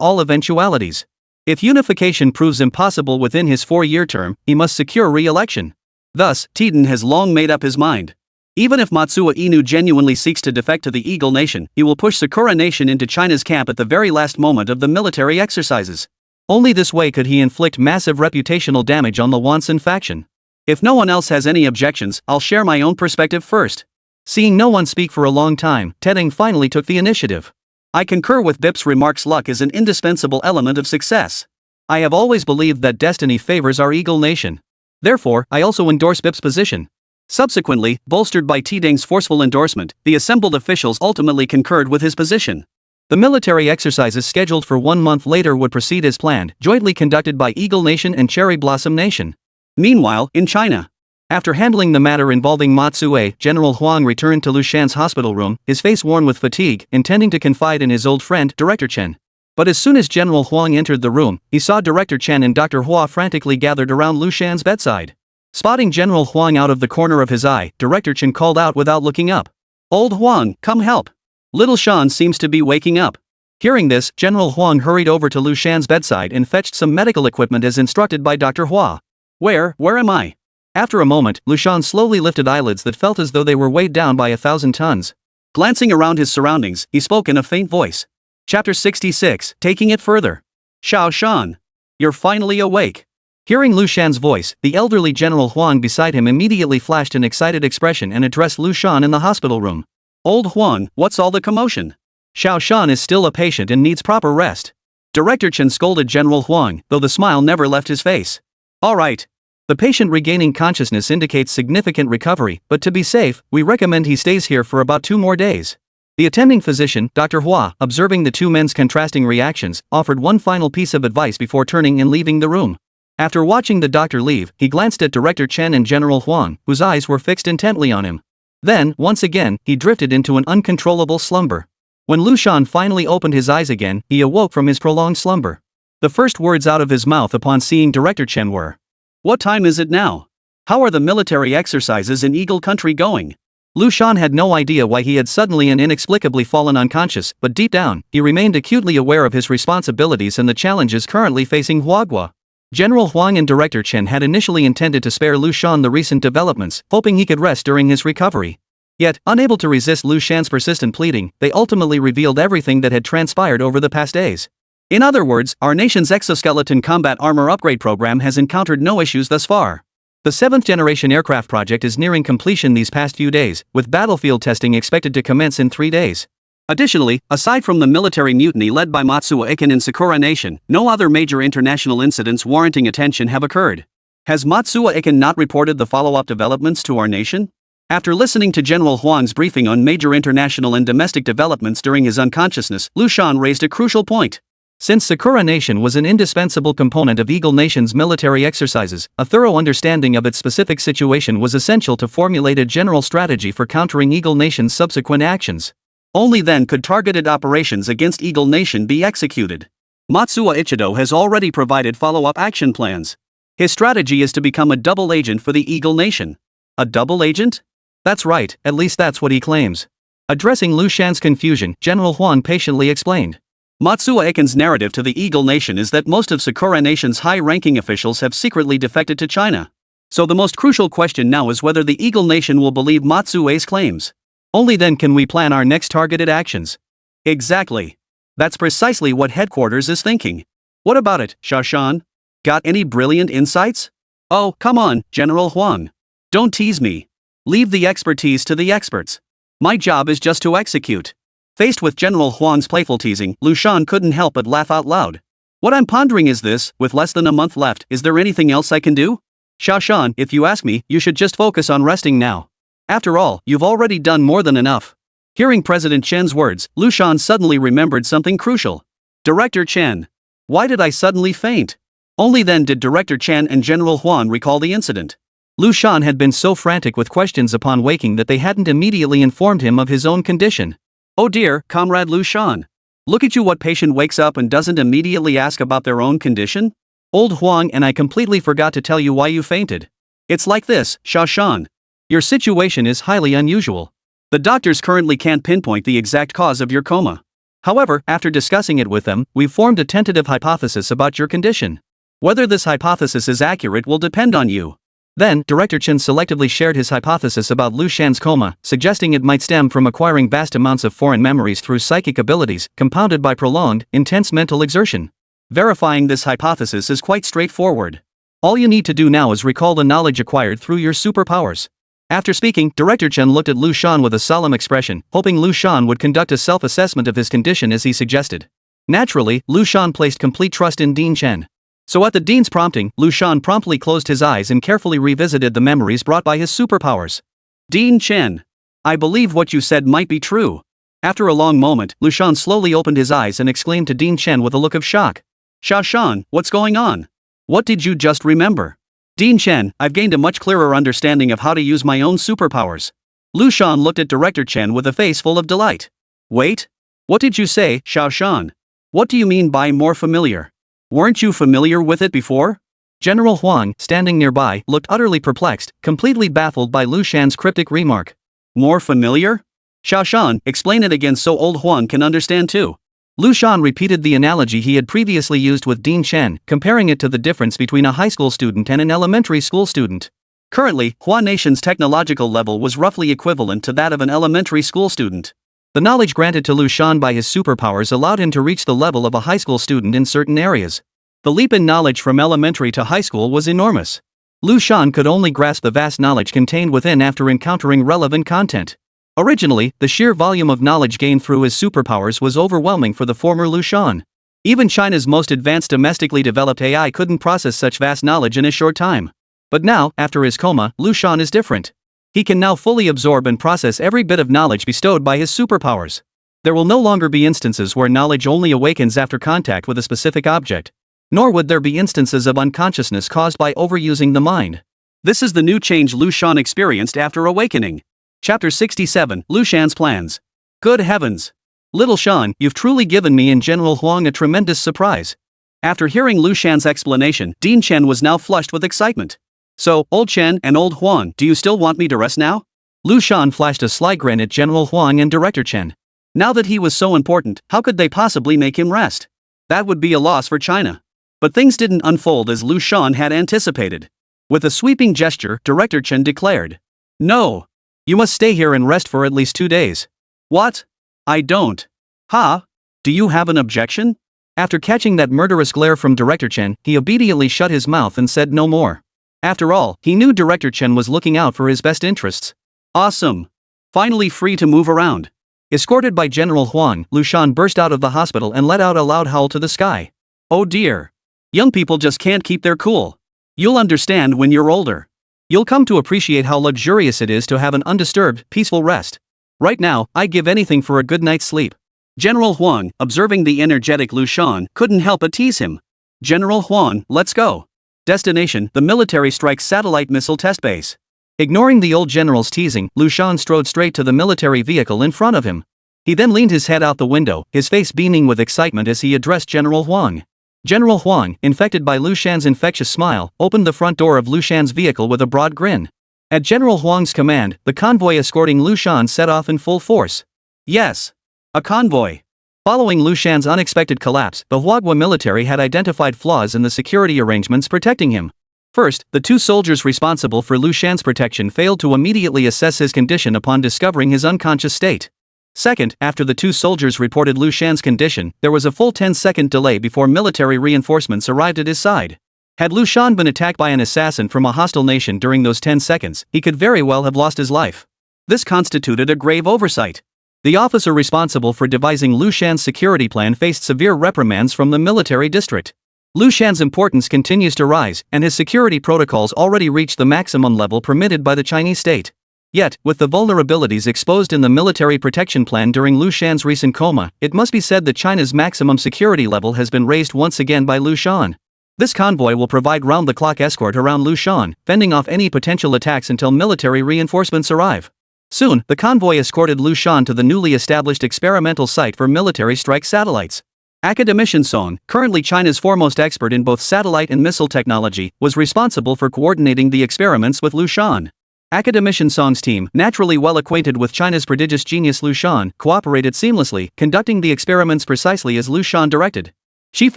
all eventualities. If unification proves impossible within his 4-year term, he must secure re-election. Thus, Tiden has long made up his mind. Even if Matsuo Inu genuinely seeks to defect to the Eagle Nation, he will push Sakura Nation into China's camp at the very last moment of the military exercises. Only this way could he inflict massive reputational damage on the Wansen faction. If no one else has any objections, I'll share my own perspective first. Seeing no one speak for a long time, Tedeng finally took the initiative. I concur with Bip's remarks. Luck is an indispensable element of success. I have always believed that destiny favors our Eagle Nation. Therefore, I also endorse Bip's position. Subsequently, bolstered by Tedeng's forceful endorsement, the assembled officials ultimately concurred with his position. The military exercises scheduled for 1 month later would proceed as planned, jointly conducted by Eagle Nation and Cherry Blossom Nation. Meanwhile, in China, After handling the matter involving Matsue, General Huang returned to Liu Shan's hospital room, his face worn with fatigue, intending to confide in his old friend, Director Chen. But as soon as General Huang entered the room, he saw Director Chen and Dr. Hua frantically gathered around Liu Shan's bedside. Spotting General Huang out of the corner of his eye, Director Chen called out without looking up. "Old Huang, come help. Little Shan seems to be waking up." Hearing this, General Huang hurried over to Liu Shan's bedside and fetched some medical equipment as instructed by Dr. Hua. Where am I?" After a moment, Liu Shan slowly lifted eyelids that felt as though they were weighed down by 1,000 tons. Glancing around his surroundings, he spoke in a faint voice. Chapter 66, Taking It Further. "Xiao Shan. You're finally awake." Hearing Liu Shan's voice, the elderly General Huang beside him immediately flashed an excited expression and addressed Liu Shan in the hospital room. "Old Huang, what's all the commotion? Xiao Shan is still a patient and needs proper rest." Director Chen scolded General Huang, though the smile never left his face. "All right. The patient regaining consciousness indicates significant recovery, but to be safe, we recommend he stays here for about 2 more days." The attending physician, Dr. Hua, observing the two men's contrasting reactions, offered one final piece of advice before turning and leaving the room. After watching the doctor leave, he glanced at Director Chen and General Huang, whose eyes were fixed intently on him. Then, once again, he drifted into an uncontrollable slumber. When Liu Shan finally opened his eyes again, he awoke from his prolonged slumber. The first words out of his mouth upon seeing Director Chen were, "What time is it now? How are the military exercises in Eagle Country going?" Liu Shan had no idea why he had suddenly and inexplicably fallen unconscious, but deep down, he remained acutely aware of his responsibilities and the challenges currently facing Huagua. General Huang and Director Chen had initially intended to spare Liu Shan the recent developments, hoping he could rest during his recovery. Yet, unable to resist Liu Shan's persistent pleading, they ultimately revealed everything that had transpired over the past days. In other words, our nation's exoskeleton combat armor upgrade program has encountered no issues thus far. The 7th-generation aircraft project is nearing completion these past few days, with battlefield testing expected to commence in 3 days. Additionally, aside from the military mutiny led by Matsue Iken in Sakura Nation, no other major international incidents warranting attention have occurred. Has Matsue Iken not reported the follow-up developments to our nation? After listening to General Huang's briefing on major international and domestic developments during his unconsciousness, Liu Shan raised a crucial point. Since Sakura Nation was an indispensable component of Eagle Nation's military exercises, a thorough understanding of its specific situation was essential to formulate a general strategy for countering Eagle Nation's subsequent actions. Only then could targeted operations against Eagle Nation be executed. Matsuo Ichido has already provided follow-up action plans. His strategy is to become a double agent for the Eagle Nation. A double agent? That's right, at least that's what he claims. Addressing Liu Shan's confusion, General Huang patiently explained. Matsuo Iken's narrative to the Eagle Nation is that most of Sakura Nation's high-ranking officials have secretly defected to China. So the most crucial question now is whether the Eagle Nation will believe Matsue's claims. Only then can we plan our next targeted actions. Exactly. That's precisely what headquarters is thinking. What about it, Xiao Shan? Got any brilliant insights? Oh, come on, General Huang. Don't tease me. Leave the expertise to the experts. My job is just to execute. Faced with General Huang's playful teasing, Liu Shan couldn't help but laugh out loud. What I'm pondering is this: with less than a month left, is there anything else I can do? Xiao Shan, if you ask me, you should just focus on resting now. After all, you've already done more than enough. Hearing President Chen's words, Liu Shan suddenly remembered something crucial. Director Chen. Why did I suddenly faint? Only then did Director Chen and General Huang recall the incident. Liu Shan had been so frantic with questions upon waking that they hadn't immediately informed him of his own condition. Oh dear, Comrade Liu Shan. Look at you, what patient wakes up and doesn't immediately ask about their own condition? Old Huang, and I completely forgot to tell you why you fainted. It's like this, Xiao Shan. Your situation is highly unusual. The doctors currently can't pinpoint the exact cause of your coma. However, after discussing it with them, we've formed a tentative hypothesis about your condition. Whether this hypothesis is accurate will depend on you. Then, Director Chen selectively shared his hypothesis about Liu Shan's coma, suggesting it might stem from acquiring vast amounts of foreign memories through psychic abilities, compounded by prolonged, intense mental exertion. Verifying this hypothesis is quite straightforward. All you need to do now is recall the knowledge acquired through your superpowers. After speaking, Director Chen looked at Liu Shan with a solemn expression, hoping Liu Shan would conduct a self-assessment of his condition as he suggested. Naturally, Liu Shan placed complete trust in Dean Chen. So at the Dean's prompting, Liu Shan promptly closed his eyes and carefully revisited the memories brought by his superpowers. Dean Chen. I believe what you said might be true. After a long moment, Liu Shan slowly opened his eyes and exclaimed to Dean Chen with a look of shock. Xiao Shan, what's going on? What did you just remember? Dean Chen, I've gained a much clearer understanding of how to use my own superpowers. Liu Shan looked at Director Chen with a face full of delight. Wait? What did you say, Xiao Shan? What do you mean by more familiar? Weren't you familiar with it before? General Huang, standing nearby, looked utterly perplexed, completely baffled by Liu Shan's cryptic remark. More familiar? Xiao Shan, explain it again so old Huang can understand too. Liu Shan repeated the analogy he had previously used with Dean Chen, comparing it to the difference between a high school student and an elementary school student. Currently, Hua Nation's technological level was roughly equivalent to that of an elementary school student. The knowledge granted to Liu Shan by his superpowers allowed him to reach the level of a high school student in certain areas. The leap in knowledge from elementary to high school was enormous. Liu Shan could only grasp the vast knowledge contained within after encountering relevant content. Originally, the sheer volume of knowledge gained through his superpowers was overwhelming for the former Liu Shan. Even China's most advanced domestically developed AI couldn't process such vast knowledge in a short time. But now, after his coma, Liu Shan is different. He can now fully absorb and process every bit of knowledge bestowed by his superpowers. There will no longer be instances where knowledge only awakens after contact with a specific object. Nor would there be instances of unconsciousness caused by overusing the mind. This is the new change Liu Shan experienced after awakening. Chapter 67, Liu Shan's Plans. Good heavens! Little Shan, you've truly given me and General Huang a tremendous surprise. After hearing Liu Shan's explanation, Dean Chen was now flushed with excitement. So, old Chen and old Huang, do you still want me to rest now? Liu Shan flashed a sly grin at General Huang and Director Chen. Now that he was so important, how could they possibly make him rest? That would be a loss for China. But things didn't unfold as Liu Shan had anticipated. With a sweeping gesture, Director Chen declared, "No! You must stay here and rest for at least 2 days." What? I don't. Ha? Do you have an objection? After catching that murderous glare from Director Chen, he obediently shut his mouth and said no more. After all, he knew Director Chen was looking out for his best interests. Awesome! Finally free to move around. Escorted by General Huang, Liu Shan burst out of the hospital and let out a loud howl to the sky. Oh dear. Young people just can't keep their cool. You'll understand when you're older. You'll come to appreciate how luxurious it is to have an undisturbed, peaceful rest. Right now, I'd give anything for a good night's sleep. General Huang, observing the energetic Liu Shan, couldn't help but tease him. General Huang, let's go. Destination, the military strike satellite missile test base. Ignoring the old general's teasing, Liu Shan strode straight to the military vehicle in front of him. He then leaned his head out the window, his face beaming with excitement as he addressed General Huang. General Huang, infected by Liu Shan's infectious smile, opened the front door of Liu Shan's vehicle with a broad grin. At General Huang's command, the convoy escorting Liu Shan set off in full force. Yes. A convoy. Following Liu Shan's unexpected collapse, the Huagua military had identified flaws in the security arrangements protecting him. First, the 2 soldiers responsible for Liu Shan's protection failed to immediately assess his condition upon discovering his unconscious state. Second, after the 2 soldiers reported Liu Shan's condition, there was a full 10-second delay before military reinforcements arrived at his side. Had Liu Shan been attacked by an assassin from a hostile nation during those 10 seconds, he could very well have lost his life. This constituted a grave oversight. The officer responsible for devising Liu Shan's security plan faced severe reprimands from the military district. Liu Shan's importance continues to rise, and his security protocols already reached the maximum level permitted by the Chinese state. Yet, with the vulnerabilities exposed in the military protection plan during Liu Shan's recent coma, it must be said that China's maximum security level has been raised once again by Liu Shan. This convoy will provide round-the-clock escort around Liu Shan, fending off any potential attacks until military reinforcements arrive. Soon, the convoy escorted Liu Shan to the newly established experimental site for military strike satellites. Academicians, currently China's foremost expert in both satellite and missile technology, was responsible for coordinating the experiments with Liu Shan. Academicians' team, naturally well acquainted with China's prodigious genius Liu Shan, cooperated seamlessly, conducting the experiments precisely as Liu Shan directed. Chief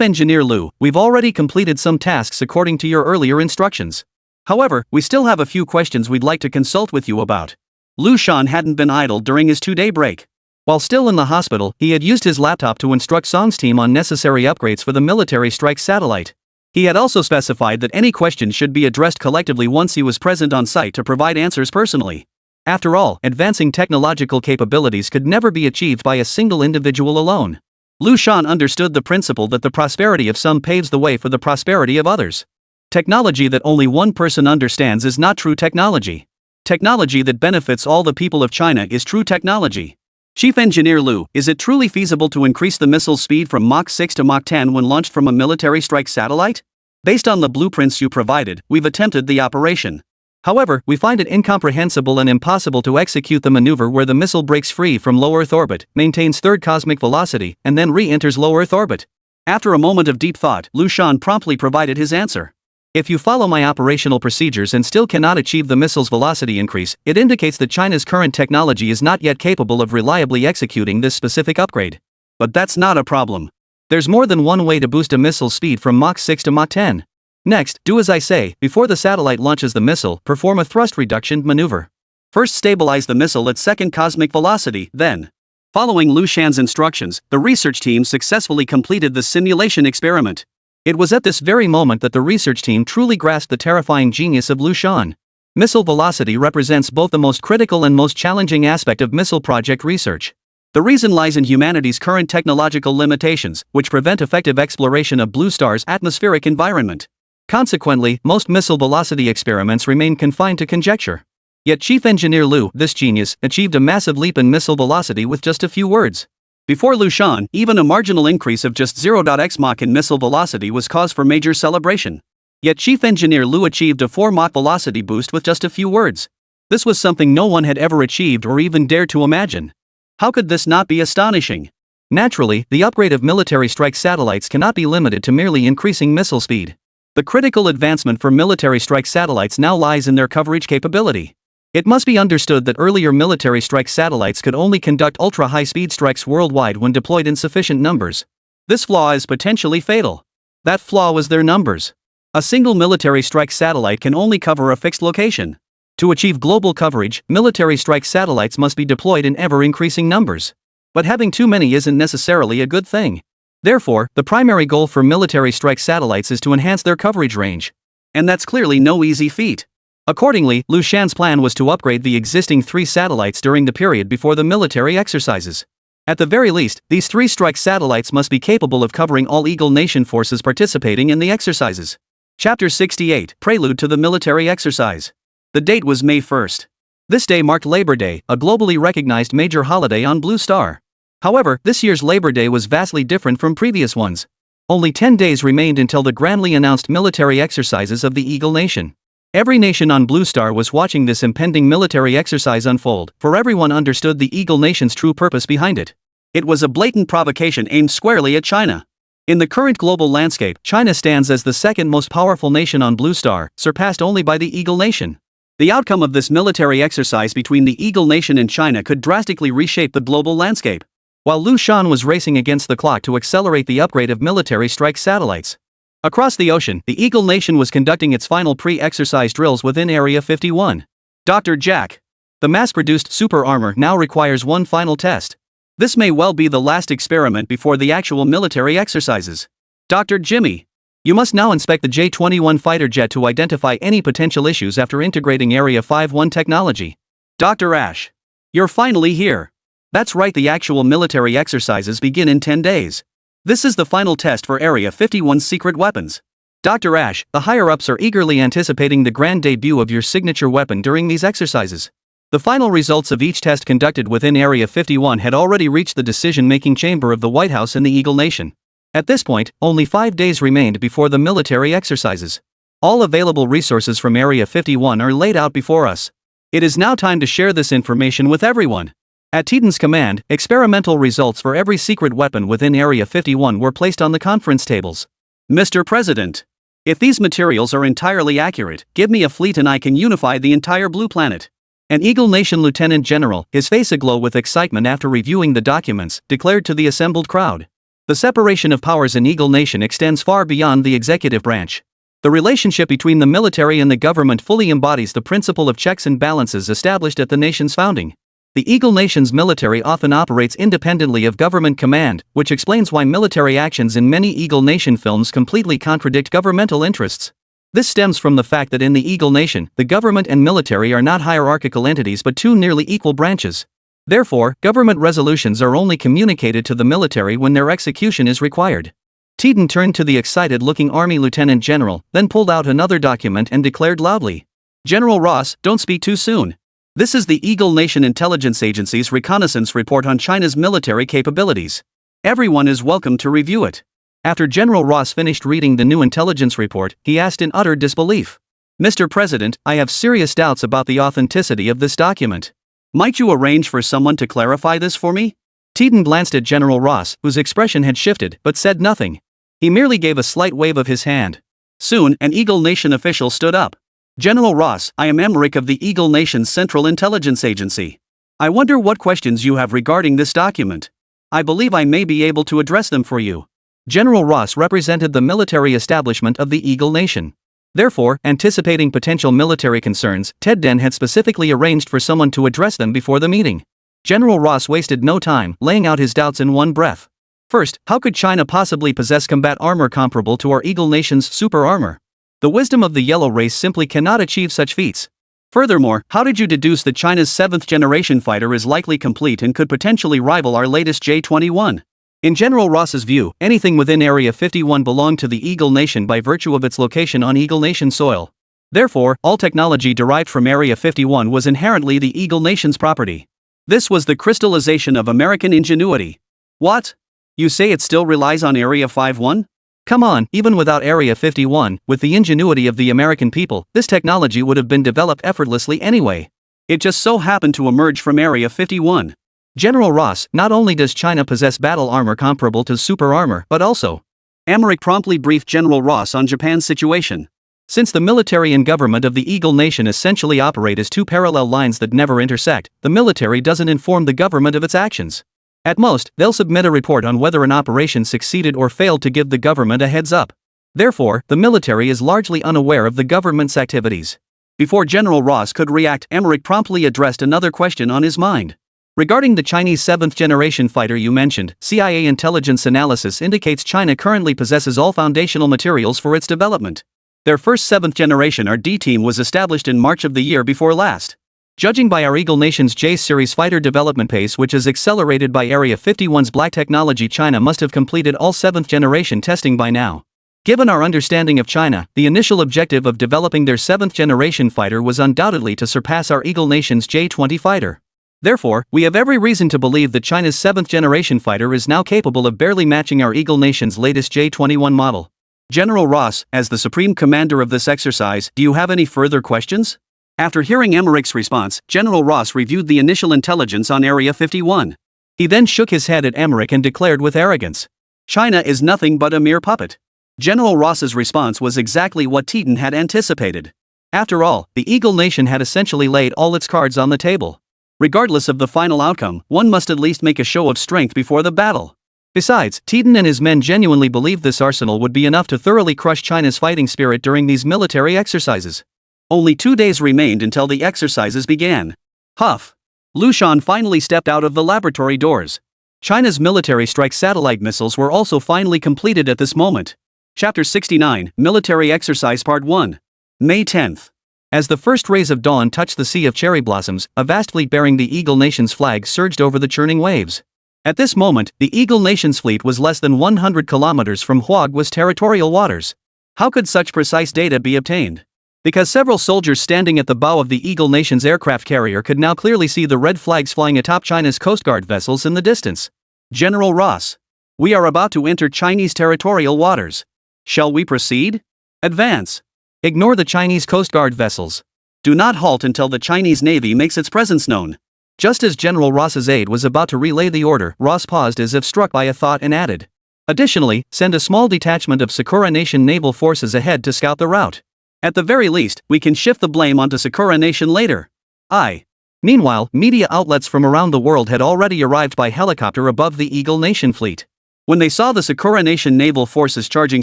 Engineer Liu, we've already completed some tasks according to your earlier instructions. However, we still have a few questions we'd like to consult with you about. Liu Shan hadn't been idle during his 2-day break. While still in the hospital, he had used his laptop to instruct Song's team on necessary upgrades for the military strike satellite. He had also specified that any questions should be addressed collectively once he was present on site to provide answers personally. After all, advancing technological capabilities could never be achieved by a single individual alone. Liu Shan understood the principle that the prosperity of some paves the way for the prosperity of others. Technology that only one person understands is not true technology. Technology that benefits all the people of China is true technology. Chief Engineer Liu, is it truly feasible to increase the missile's speed from Mach 6 to Mach 10 when launched from a military strike satellite? Based on the blueprints you provided, we've attempted the operation. However, we find it incomprehensible and impossible to execute the maneuver where the missile breaks free from low Earth orbit, maintains third cosmic velocity, and then re-enters low Earth orbit. After a moment of deep thought, Liu Shan promptly provided his answer. If you follow my operational procedures and still cannot achieve the missile's velocity increase, it indicates that China's current technology is not yet capable of reliably executing this specific upgrade. But that's not a problem. There's more than one way to boost a missile's speed from Mach 6 to Mach 10. Next, do as I say. Before the satellite launches the missile, perform a thrust reduction maneuver. First stabilize the missile at second cosmic velocity, then. Following Liu Shan's instructions, the research team successfully completed the simulation experiment. It was at this very moment that the research team truly grasped the terrifying genius of Liu Shan. Missile velocity represents both the most critical and most challenging aspect of missile project research. The reason lies in humanity's current technological limitations, which prevent effective exploration of Blue Star's atmospheric environment. Consequently, most missile velocity experiments remain confined to conjecture. Yet Chief Engineer Liu, this genius, achieved a massive leap in missile velocity with just a few words. Before Liu Shan, even a marginal increase of just 0.x Mach in missile velocity was cause for major celebration. Yet Chief Engineer Liu achieved a 4 Mach velocity boost with just a few words. This was something no one had ever achieved or even dared to imagine. How could this not be astonishing? Naturally, the upgrade of military strike satellites cannot be limited to merely increasing missile speed. The critical advancement for military strike satellites now lies in their coverage capability. It must be understood that earlier military strike satellites could only conduct ultra-high-speed strikes worldwide when deployed in sufficient numbers. This flaw is potentially fatal. That flaw was their numbers. A single military strike satellite can only cover a fixed location. To achieve global coverage, military strike satellites must be deployed in ever-increasing numbers. But having too many isn't necessarily a good thing. Therefore, the primary goal for military strike satellites is to enhance their coverage range. And that's clearly no easy feat. Accordingly, Liu Shan's plan was to upgrade the existing 3 satellites during the period before the military exercises. At the very least, these 3 strike satellites must be capable of covering all Eagle Nation forces participating in the exercises. Chapter 68, Prelude to the Military Exercise. The date was May 1st. This day marked Labor Day, a globally recognized major holiday on Blue Star. However, this year's Labor Day was vastly different from previous ones. Only 10 days remained until the grandly announced military exercises of the Eagle Nation. Every nation on Blue Star was watching this impending military exercise unfold, for everyone understood the Eagle Nation's true purpose behind it. It was a blatant provocation aimed squarely at China. In the current global landscape, China stands as the second most powerful nation on Blue Star, surpassed only by the Eagle Nation. The outcome of this military exercise between the Eagle Nation and China could drastically reshape the global landscape. While Liu Shan was racing against the clock to accelerate the upgrade of military strike satellites. Across the ocean, the Eagle Nation was conducting its final pre-exercise drills within Area 51. Dr. Jack. The mass-produced super armor now requires one final test. This may well be the last experiment before the actual military exercises. Dr. Jimmy. You must now inspect the J-21 fighter jet to identify any potential issues after integrating Area 51 technology. Dr. Ash. You're finally here. That's right, the actual military exercises begin in 10 days. This is the final test for Area 51's secret weapons. Dr. Ash, the higher-ups are eagerly anticipating the grand debut of your signature weapon during these exercises. The final results of each test conducted within Area 51 had already reached the decision-making chamber of the White House and the Eagle Nation. At this point, only 5 days remained before the military exercises. All available resources from Area 51 are laid out before us. It is now time to share this information with everyone. At Titan's command, experimental results for every secret weapon within Area 51 were placed on the conference tables. Mr. President, if these materials are entirely accurate, give me a fleet and I can unify the entire blue planet. An Eagle Nation lieutenant general, his face aglow with excitement after reviewing the documents, declared to the assembled crowd. The separation of powers in Eagle Nation extends far beyond the executive branch. The relationship between the military and the government fully embodies the principle of checks and balances established at the nation's founding. The Eagle Nation's military often operates independently of government command, which explains why military actions in many Eagle Nation films completely contradict governmental interests. This stems from the fact that in the Eagle Nation, the government and military are not hierarchical entities but two nearly equal branches. Therefore, government resolutions are only communicated to the military when their execution is required. Titan turned to the excited-looking Army Lieutenant General, then pulled out another document and declared loudly, "General Ross, don't speak too soon. This is the Eagle Nation Intelligence Agency's reconnaissance report on China's military capabilities. Everyone is welcome to review it." After General Ross finished reading the new intelligence report, he asked in utter disbelief. "Mr. President, I have serious doubts about the authenticity of this document. Might you arrange for someone to clarify this for me?" Teton glanced at General Ross, whose expression had shifted, but said nothing. He merely gave a slight wave of his hand. Soon, an Eagle Nation official stood up. "General Ross, I am Emmerich of the Eagle Nation's Central Intelligence Agency. I wonder what questions you have regarding this document. I believe I may be able to address them for you." General Ross represented the military establishment of the Eagle Nation. Therefore, anticipating potential military concerns, Ted Den had specifically arranged for someone to address them before the meeting. General Ross wasted no time, laying out his doubts in one breath. First, how could China possibly possess combat armor comparable to our Eagle Nation's super armor? The wisdom of the yellow race simply cannot achieve such feats. Furthermore, how did you deduce that China's 7th-generation fighter is likely complete and could potentially rival our latest J-21? In General Ross's view, anything within Area 51 belonged to the Eagle Nation by virtue of its location on Eagle Nation soil. Therefore, all technology derived from Area 51 was inherently the Eagle Nation's property. This was the crystallization of American ingenuity. What? You say it still relies on Area 51? Come on, even without Area 51, with the ingenuity of the American people, this technology would have been developed effortlessly anyway. It just so happened to emerge from Area 51. General Ross, not only does China possess battle armor comparable to super armor, but also. Emmerich promptly briefed General Ross on Japan's situation. Since the military and government of the Eagle Nation essentially operate as two parallel lines that never intersect, the military doesn't inform the government of its actions. At most, they'll submit a report on whether an operation succeeded or failed to give the government a heads up. Therefore, the military is largely unaware of the government's activities. Before General Ross could react, Emmerich promptly addressed another question on his mind. Regarding the Chinese 7th-generation fighter you mentioned, CIA intelligence analysis indicates China currently possesses all foundational materials for its development. Their first 7th-generation RD team was established in March of the year before last. Judging by our Eagle Nation's J-series fighter development pace, which is accelerated by Area 51's black technology, China must have completed all 7th-generation testing by now. Given our understanding of China, the initial objective of developing their 7th-generation fighter was undoubtedly to surpass our Eagle Nation's J-20 fighter. Therefore, we have every reason to believe that China's 7th-generation fighter is now capable of barely matching our Eagle Nation's latest J-21 model. General Ross, as the supreme commander of this exercise, do you have any further questions? After hearing Emmerich's response, General Ross reviewed the initial intelligence on Area 51. He then shook his head at Emmerich and declared with arrogance, "China is nothing but a mere puppet." General Ross's response was exactly what Teton had anticipated. After all, the Eagle Nation had essentially laid all its cards on the table. Regardless of the final outcome, one must at least make a show of strength before the battle. Besides, Teton and his men genuinely believed this arsenal would be enough to thoroughly crush China's fighting spirit during these military exercises. Only 2 days remained until the exercises began. Huff. Liu Shan finally stepped out of the laboratory doors. China's military strike satellite missiles were also finally completed at this moment. Chapter 69, Military Exercise Part 1. May 10th. As the first rays of dawn touched the Sea of Cherry Blossoms, a vast fleet bearing the Eagle Nation's flag surged over the churning waves. At this moment, the Eagle Nation's fleet was less than 100 kilometers from Huagua's territorial waters. How could such precise data be obtained? Because several soldiers standing at the bow of the Eagle Nation's aircraft carrier could now clearly see the red flags flying atop China's Coast Guard vessels in the distance. General Ross. We are about to enter Chinese territorial waters. Shall we proceed? Advance. Ignore the Chinese Coast Guard vessels. Do not halt until the Chinese Navy makes its presence known. Just as General Ross's aide was about to relay the order, Ross paused as if struck by a thought and added, "Additionally, send a small detachment of Sakura Nation naval forces ahead to scout the route. At the very least, we can shift the blame onto Sakura Nation later." Aye. Meanwhile, media outlets from around the world had already arrived by helicopter above the Eagle Nation fleet. When they saw the Sakura Nation naval forces charging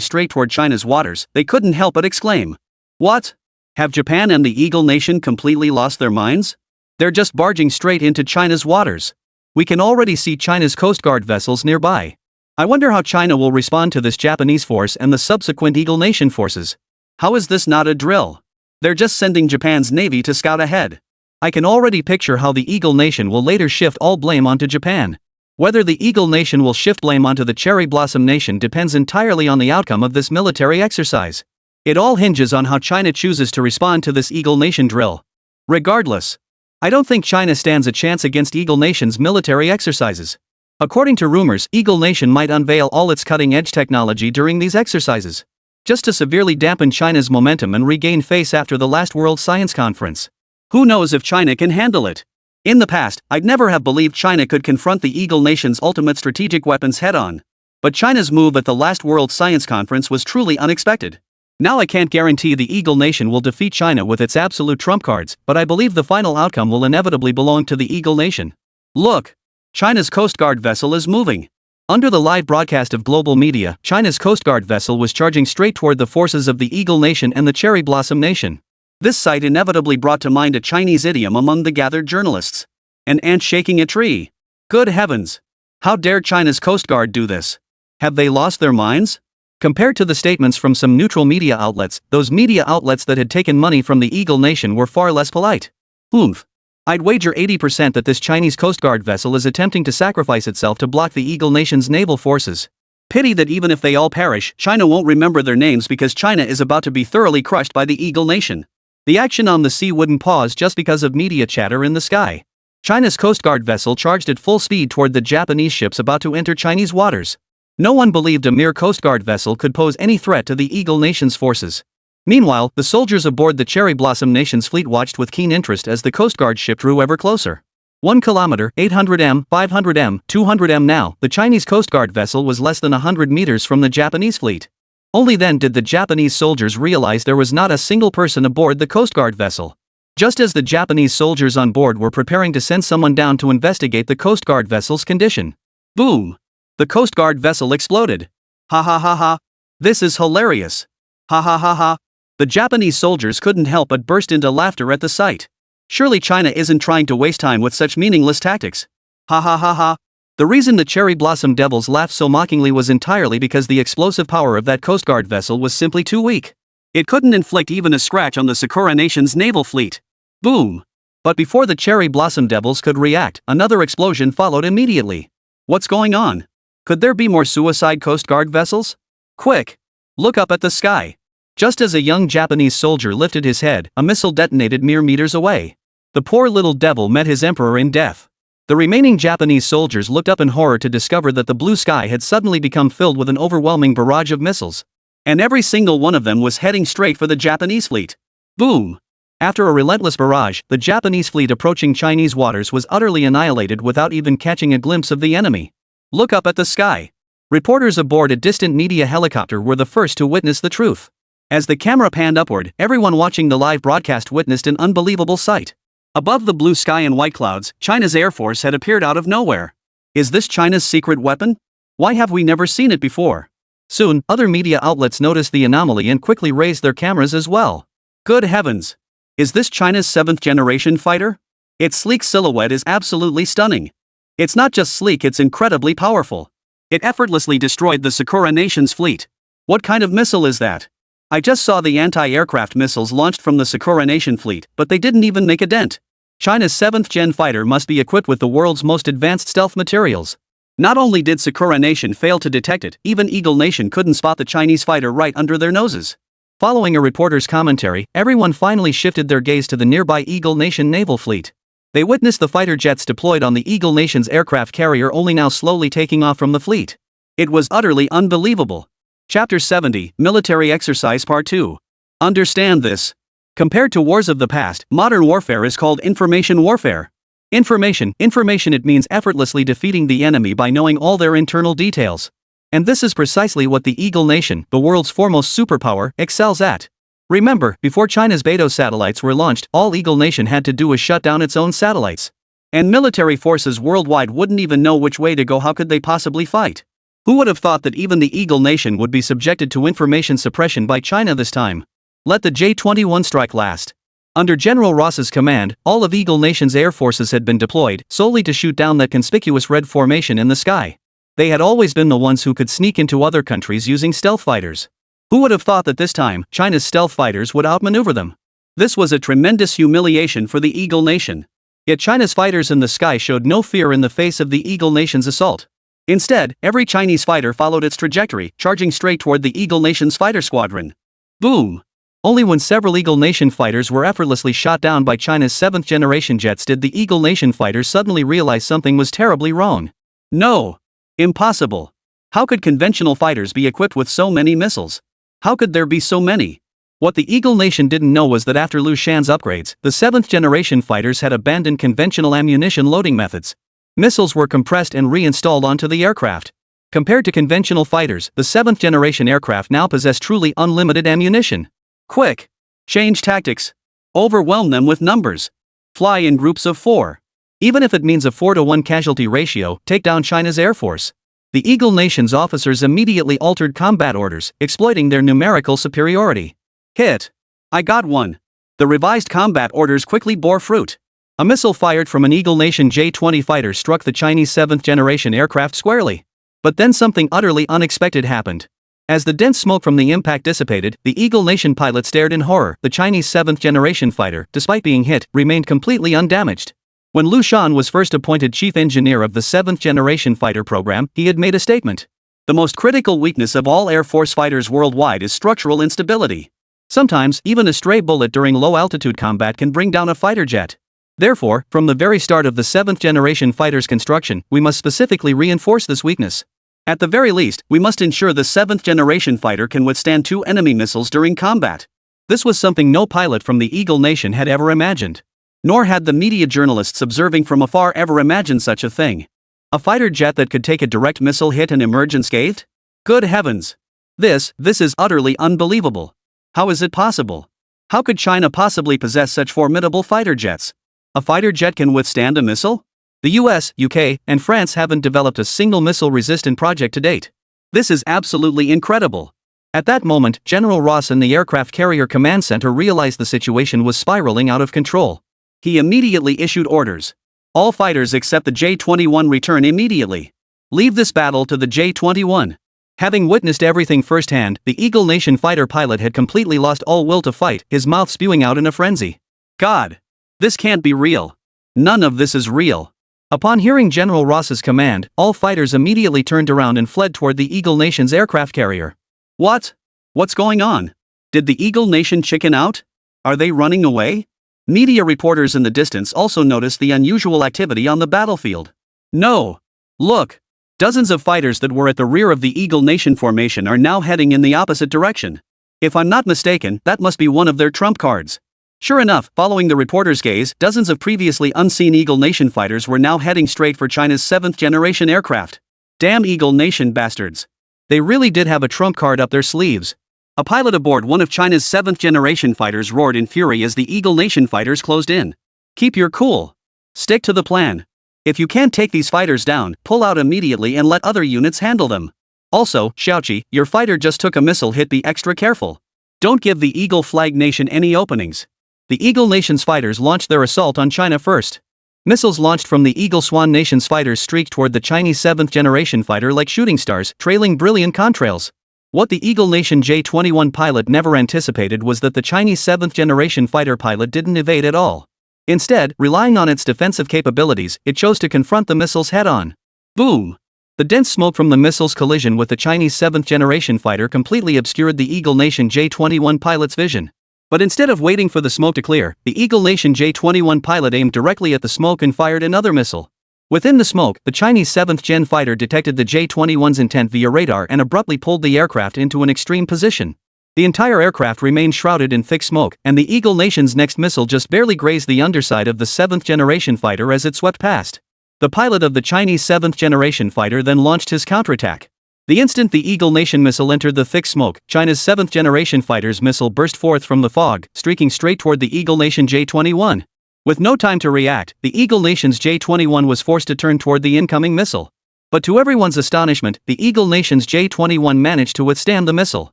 straight toward China's waters, they couldn't help but exclaim, "What? Have Japan and the Eagle Nation completely lost their minds? They're just barging straight into China's waters. We can already see China's Coast Guard vessels nearby. I wonder how China will respond to this Japanese force and the subsequent Eagle Nation forces. How is this not a drill? They're just sending Japan's navy to scout ahead. I can already picture how the Eagle Nation will later shift all blame onto Japan. Whether the Eagle Nation will shift blame onto the Cherry Blossom Nation depends entirely on the outcome of this military exercise. It all hinges on how China chooses to respond to this Eagle Nation drill. Regardless, I don't think China stands a chance against Eagle Nation's military exercises. According to rumors, Eagle Nation might unveil all its cutting-edge technology during these exercises, just to severely dampen China's momentum and regain face after the last World Science Conference. Who knows if China can handle it? In the past, I'd never have believed China could confront the Eagle Nation's ultimate strategic weapons head-on. But China's move at the last World Science Conference was truly unexpected. Now I can't guarantee the Eagle Nation will defeat China with its absolute trump cards, but I believe the final outcome will inevitably belong to the Eagle Nation. Look! China's Coast Guard vessel is moving. Under the live broadcast of global media, China's Coast Guard vessel was charging straight toward the forces of the Eagle Nation and the Cherry Blossom Nation. This sight inevitably brought to mind a Chinese idiom among the gathered journalists. An ant shaking a tree. Good heavens! How dare China's Coast Guard do this? Have they lost their minds? Compared to the statements from some neutral media outlets, those media outlets that had taken money from the Eagle Nation were far less polite. Oomph. I'd wager 80% that this Chinese Coast Guard vessel is attempting to sacrifice itself to block the Eagle Nation's naval forces. Pity that even if they all perish, China won't remember their names because China is about to be thoroughly crushed by the Eagle Nation. The action on the sea wouldn't pause just because of media chatter in the sky. China's Coast Guard vessel charged at full speed toward the Japanese ships about to enter Chinese waters. No one believed a mere Coast Guard vessel could pose any threat to the Eagle Nation's forces. Meanwhile, the soldiers aboard the Cherry Blossom Nation's fleet watched with keen interest as the Coast Guard ship drew ever closer. 1 kilometer, 800 m, 500 m, 200 m now, the Chinese Coast Guard vessel was less than 100 meters from the Japanese fleet. Only then did the Japanese soldiers realize there was not a single person aboard the Coast Guard vessel. Just as the Japanese soldiers on board were preparing to send someone down to investigate the Coast Guard vessel's condition. Boom! The Coast Guard vessel exploded. Ha ha ha ha. This is hilarious. Ha ha ha ha. The Japanese soldiers couldn't help but burst into laughter at the sight. Surely China isn't trying to waste time with such meaningless tactics. Ha ha ha ha. The reason the Cherry Blossom Devils laughed so mockingly was entirely because the explosive power of that Coast Guard vessel was simply too weak. It couldn't inflict even a scratch on the Sakura Nation's naval fleet. Boom! But before the Cherry Blossom Devils could react, another explosion followed immediately. What's going on? Could there be more suicide Coast Guard vessels? Quick! Look up at the sky. Just as a young Japanese soldier lifted his head, a missile detonated mere meters away. The poor little devil met his emperor in death. The remaining Japanese soldiers looked up in horror to discover that the blue sky had suddenly become filled with an overwhelming barrage of missiles. And every single one of them was heading straight for the Japanese fleet. Boom! After a relentless barrage, the Japanese fleet approaching Chinese waters was utterly annihilated without even catching a glimpse of the enemy. Look up at the sky. Reporters aboard a distant media helicopter were the first to witness the truth. As the camera panned upward, everyone watching the live broadcast witnessed an unbelievable sight. Above the blue sky and white clouds, China's Air Force had appeared out of nowhere. Is this China's secret weapon? Why have we never seen it before? Soon, other media outlets noticed the anomaly and quickly raised their cameras as well. Good heavens! Is this China's 7th-generation fighter? Its sleek silhouette is absolutely stunning. It's not just sleek, it's incredibly powerful. It effortlessly destroyed the Sakura Nation's fleet. What kind of missile is that? I just saw the anti-aircraft missiles launched from the Sakura Nation fleet, but they didn't even make a dent. China's 7th-gen fighter must be equipped with the world's most advanced stealth materials. Not only did Sakura Nation fail to detect it, even Eagle Nation couldn't spot the Chinese fighter right under their noses. Following a reporter's commentary, everyone finally shifted their gaze to the nearby Eagle Nation naval fleet. They witnessed the fighter jets deployed on the Eagle Nation's aircraft carrier only now slowly taking off from the fleet. It was utterly unbelievable. Chapter 70, Military Exercise Part 2. Understand this. Compared to wars of the past, modern warfare is called information warfare. Information, it means effortlessly defeating the enemy by knowing all their internal details. And this is precisely what the Eagle Nation, the world's foremost superpower, excels at. Remember, before China's Beidou satellites were launched, all Eagle Nation had to do was shut down its own satellites. And military forces worldwide wouldn't even know which way to go. How could they possibly fight? Who would have thought that even the Eagle Nation would be subjected to information suppression by China this time? Let the J-21 strike last. Under General Ross's command, all of Eagle Nation's air forces had been deployed solely to shoot down that conspicuous red formation in the sky. They had always been the ones who could sneak into other countries using stealth fighters. Who would have thought that this time, China's stealth fighters would outmaneuver them? This was a tremendous humiliation for the Eagle Nation. Yet China's fighters in the sky showed no fear in the face of the Eagle Nation's assault. Instead, every Chinese fighter followed its trajectory, charging straight toward the Eagle Nation's fighter squadron. Boom! Only when several Eagle Nation fighters were effortlessly shot down by China's 7th-generation jets did the Eagle Nation fighters suddenly realize something was terribly wrong. No. Impossible. How could conventional fighters be equipped with so many missiles? How could there be so many? What the Eagle Nation didn't know was that after Liu Shan's upgrades, the 7th generation fighters had abandoned conventional ammunition loading methods. Missiles were compressed and reinstalled onto the aircraft. Compared to conventional fighters, the 7th generation aircraft now possess truly unlimited ammunition. Quick! Change tactics. Overwhelm them with numbers. Fly in groups of 4. Even if it means a 4-to-1 casualty ratio, take down China's Air Force. The Eagle Nation's officers immediately altered combat orders, exploiting their numerical superiority. Hit. I got one. The revised combat orders quickly bore fruit. A missile fired from an Eagle Nation J-20 fighter struck the Chinese 7th generation aircraft squarely. But then something utterly unexpected happened. As the dense smoke from the impact dissipated, the Eagle Nation pilot stared in horror. The Chinese 7th generation fighter, despite being hit, remained completely undamaged. When Liu Shan was first appointed chief engineer of the 7th generation fighter program, he had made a statement. The most critical weakness of all Air Force fighters worldwide is structural instability. Sometimes, even a stray bullet during low-altitude combat can bring down a fighter jet. Therefore, from the very start of the 7th generation fighter's construction, we must specifically reinforce this weakness. At the very least, we must ensure the 7th generation fighter can withstand 2 enemy missiles during combat. This was something no pilot from the Eagle Nation had ever imagined. Nor had the media journalists observing from afar ever imagined such a thing. A fighter jet that could take a direct missile hit and emerge unscathed? Good heavens! This is utterly unbelievable. How is it possible? How could China possibly possess such formidable fighter jets? A fighter jet can withstand a missile? The US, UK, and France haven't developed a single missile-resistant project to date. This is absolutely incredible. At that moment, General Ross in the Aircraft Carrier Command Center realized the situation was spiraling out of control. He immediately issued orders. All fighters except the J-21 return immediately. Leave this battle to the J-21. Having witnessed everything firsthand, the Eagle Nation fighter pilot had completely lost all will to fight, his mouth spewing out in a frenzy. God! This can't be real. None of this is real. Upon hearing General Ross's command, all fighters immediately turned around and fled toward the Eagle Nation's aircraft carrier. What? What's going on? Did the Eagle Nation chicken out? Are they running away? Media reporters in the distance also noticed the unusual activity on the battlefield. No! Look! Dozens of fighters that were at the rear of the Eagle Nation formation are now heading in the opposite direction. If I'm not mistaken, that must be one of their trump cards. Sure enough, following the reporter's gaze, dozens of previously unseen Eagle Nation fighters were now heading straight for China's 7th generation aircraft. Damn Eagle Nation bastards. They really did have a trump card up their sleeves. A pilot aboard one of China's 7th generation fighters roared in fury as the Eagle Nation fighters closed in. Keep your cool. Stick to the plan. If you can't take these fighters down, pull out immediately and let other units handle them. Also, Xiaoqi, your fighter just took a missile hit, be extra careful. Don't give the Eagle Flag Nation any openings. The Eagle Nation's fighters launched their assault on China first. Missiles launched from the Eagle Swan Nation's fighters streaked toward the Chinese 7th generation fighter like shooting stars, trailing brilliant contrails. What the Eagle Nation J-21 pilot never anticipated was that the Chinese 7th generation fighter pilot didn't evade at all. Instead, relying on its defensive capabilities, it chose to confront the missiles head-on. Boom! The dense smoke from the missile's collision with the Chinese 7th generation fighter completely obscured the Eagle Nation J-21 pilot's vision. But instead of waiting for the smoke to clear, the Eagle Nation J-21 pilot aimed directly at the smoke and fired another missile. Within the smoke, the Chinese 7th Gen fighter detected the J-21's intent via radar and abruptly pulled the aircraft into an extreme position. The entire aircraft remained shrouded in thick smoke, and the Eagle Nation's next missile just barely grazed the underside of the 7th generation fighter as it swept past. The pilot of the Chinese 7th generation fighter then launched his counterattack. The instant the Eagle Nation missile entered the thick smoke, China's 7th generation fighter's missile burst forth from the fog, streaking straight toward the Eagle Nation J-21. With no time to react, the Eagle Nation's J-21 was forced to turn toward the incoming missile. But to everyone's astonishment, the Eagle Nation's J-21 managed to withstand the missile.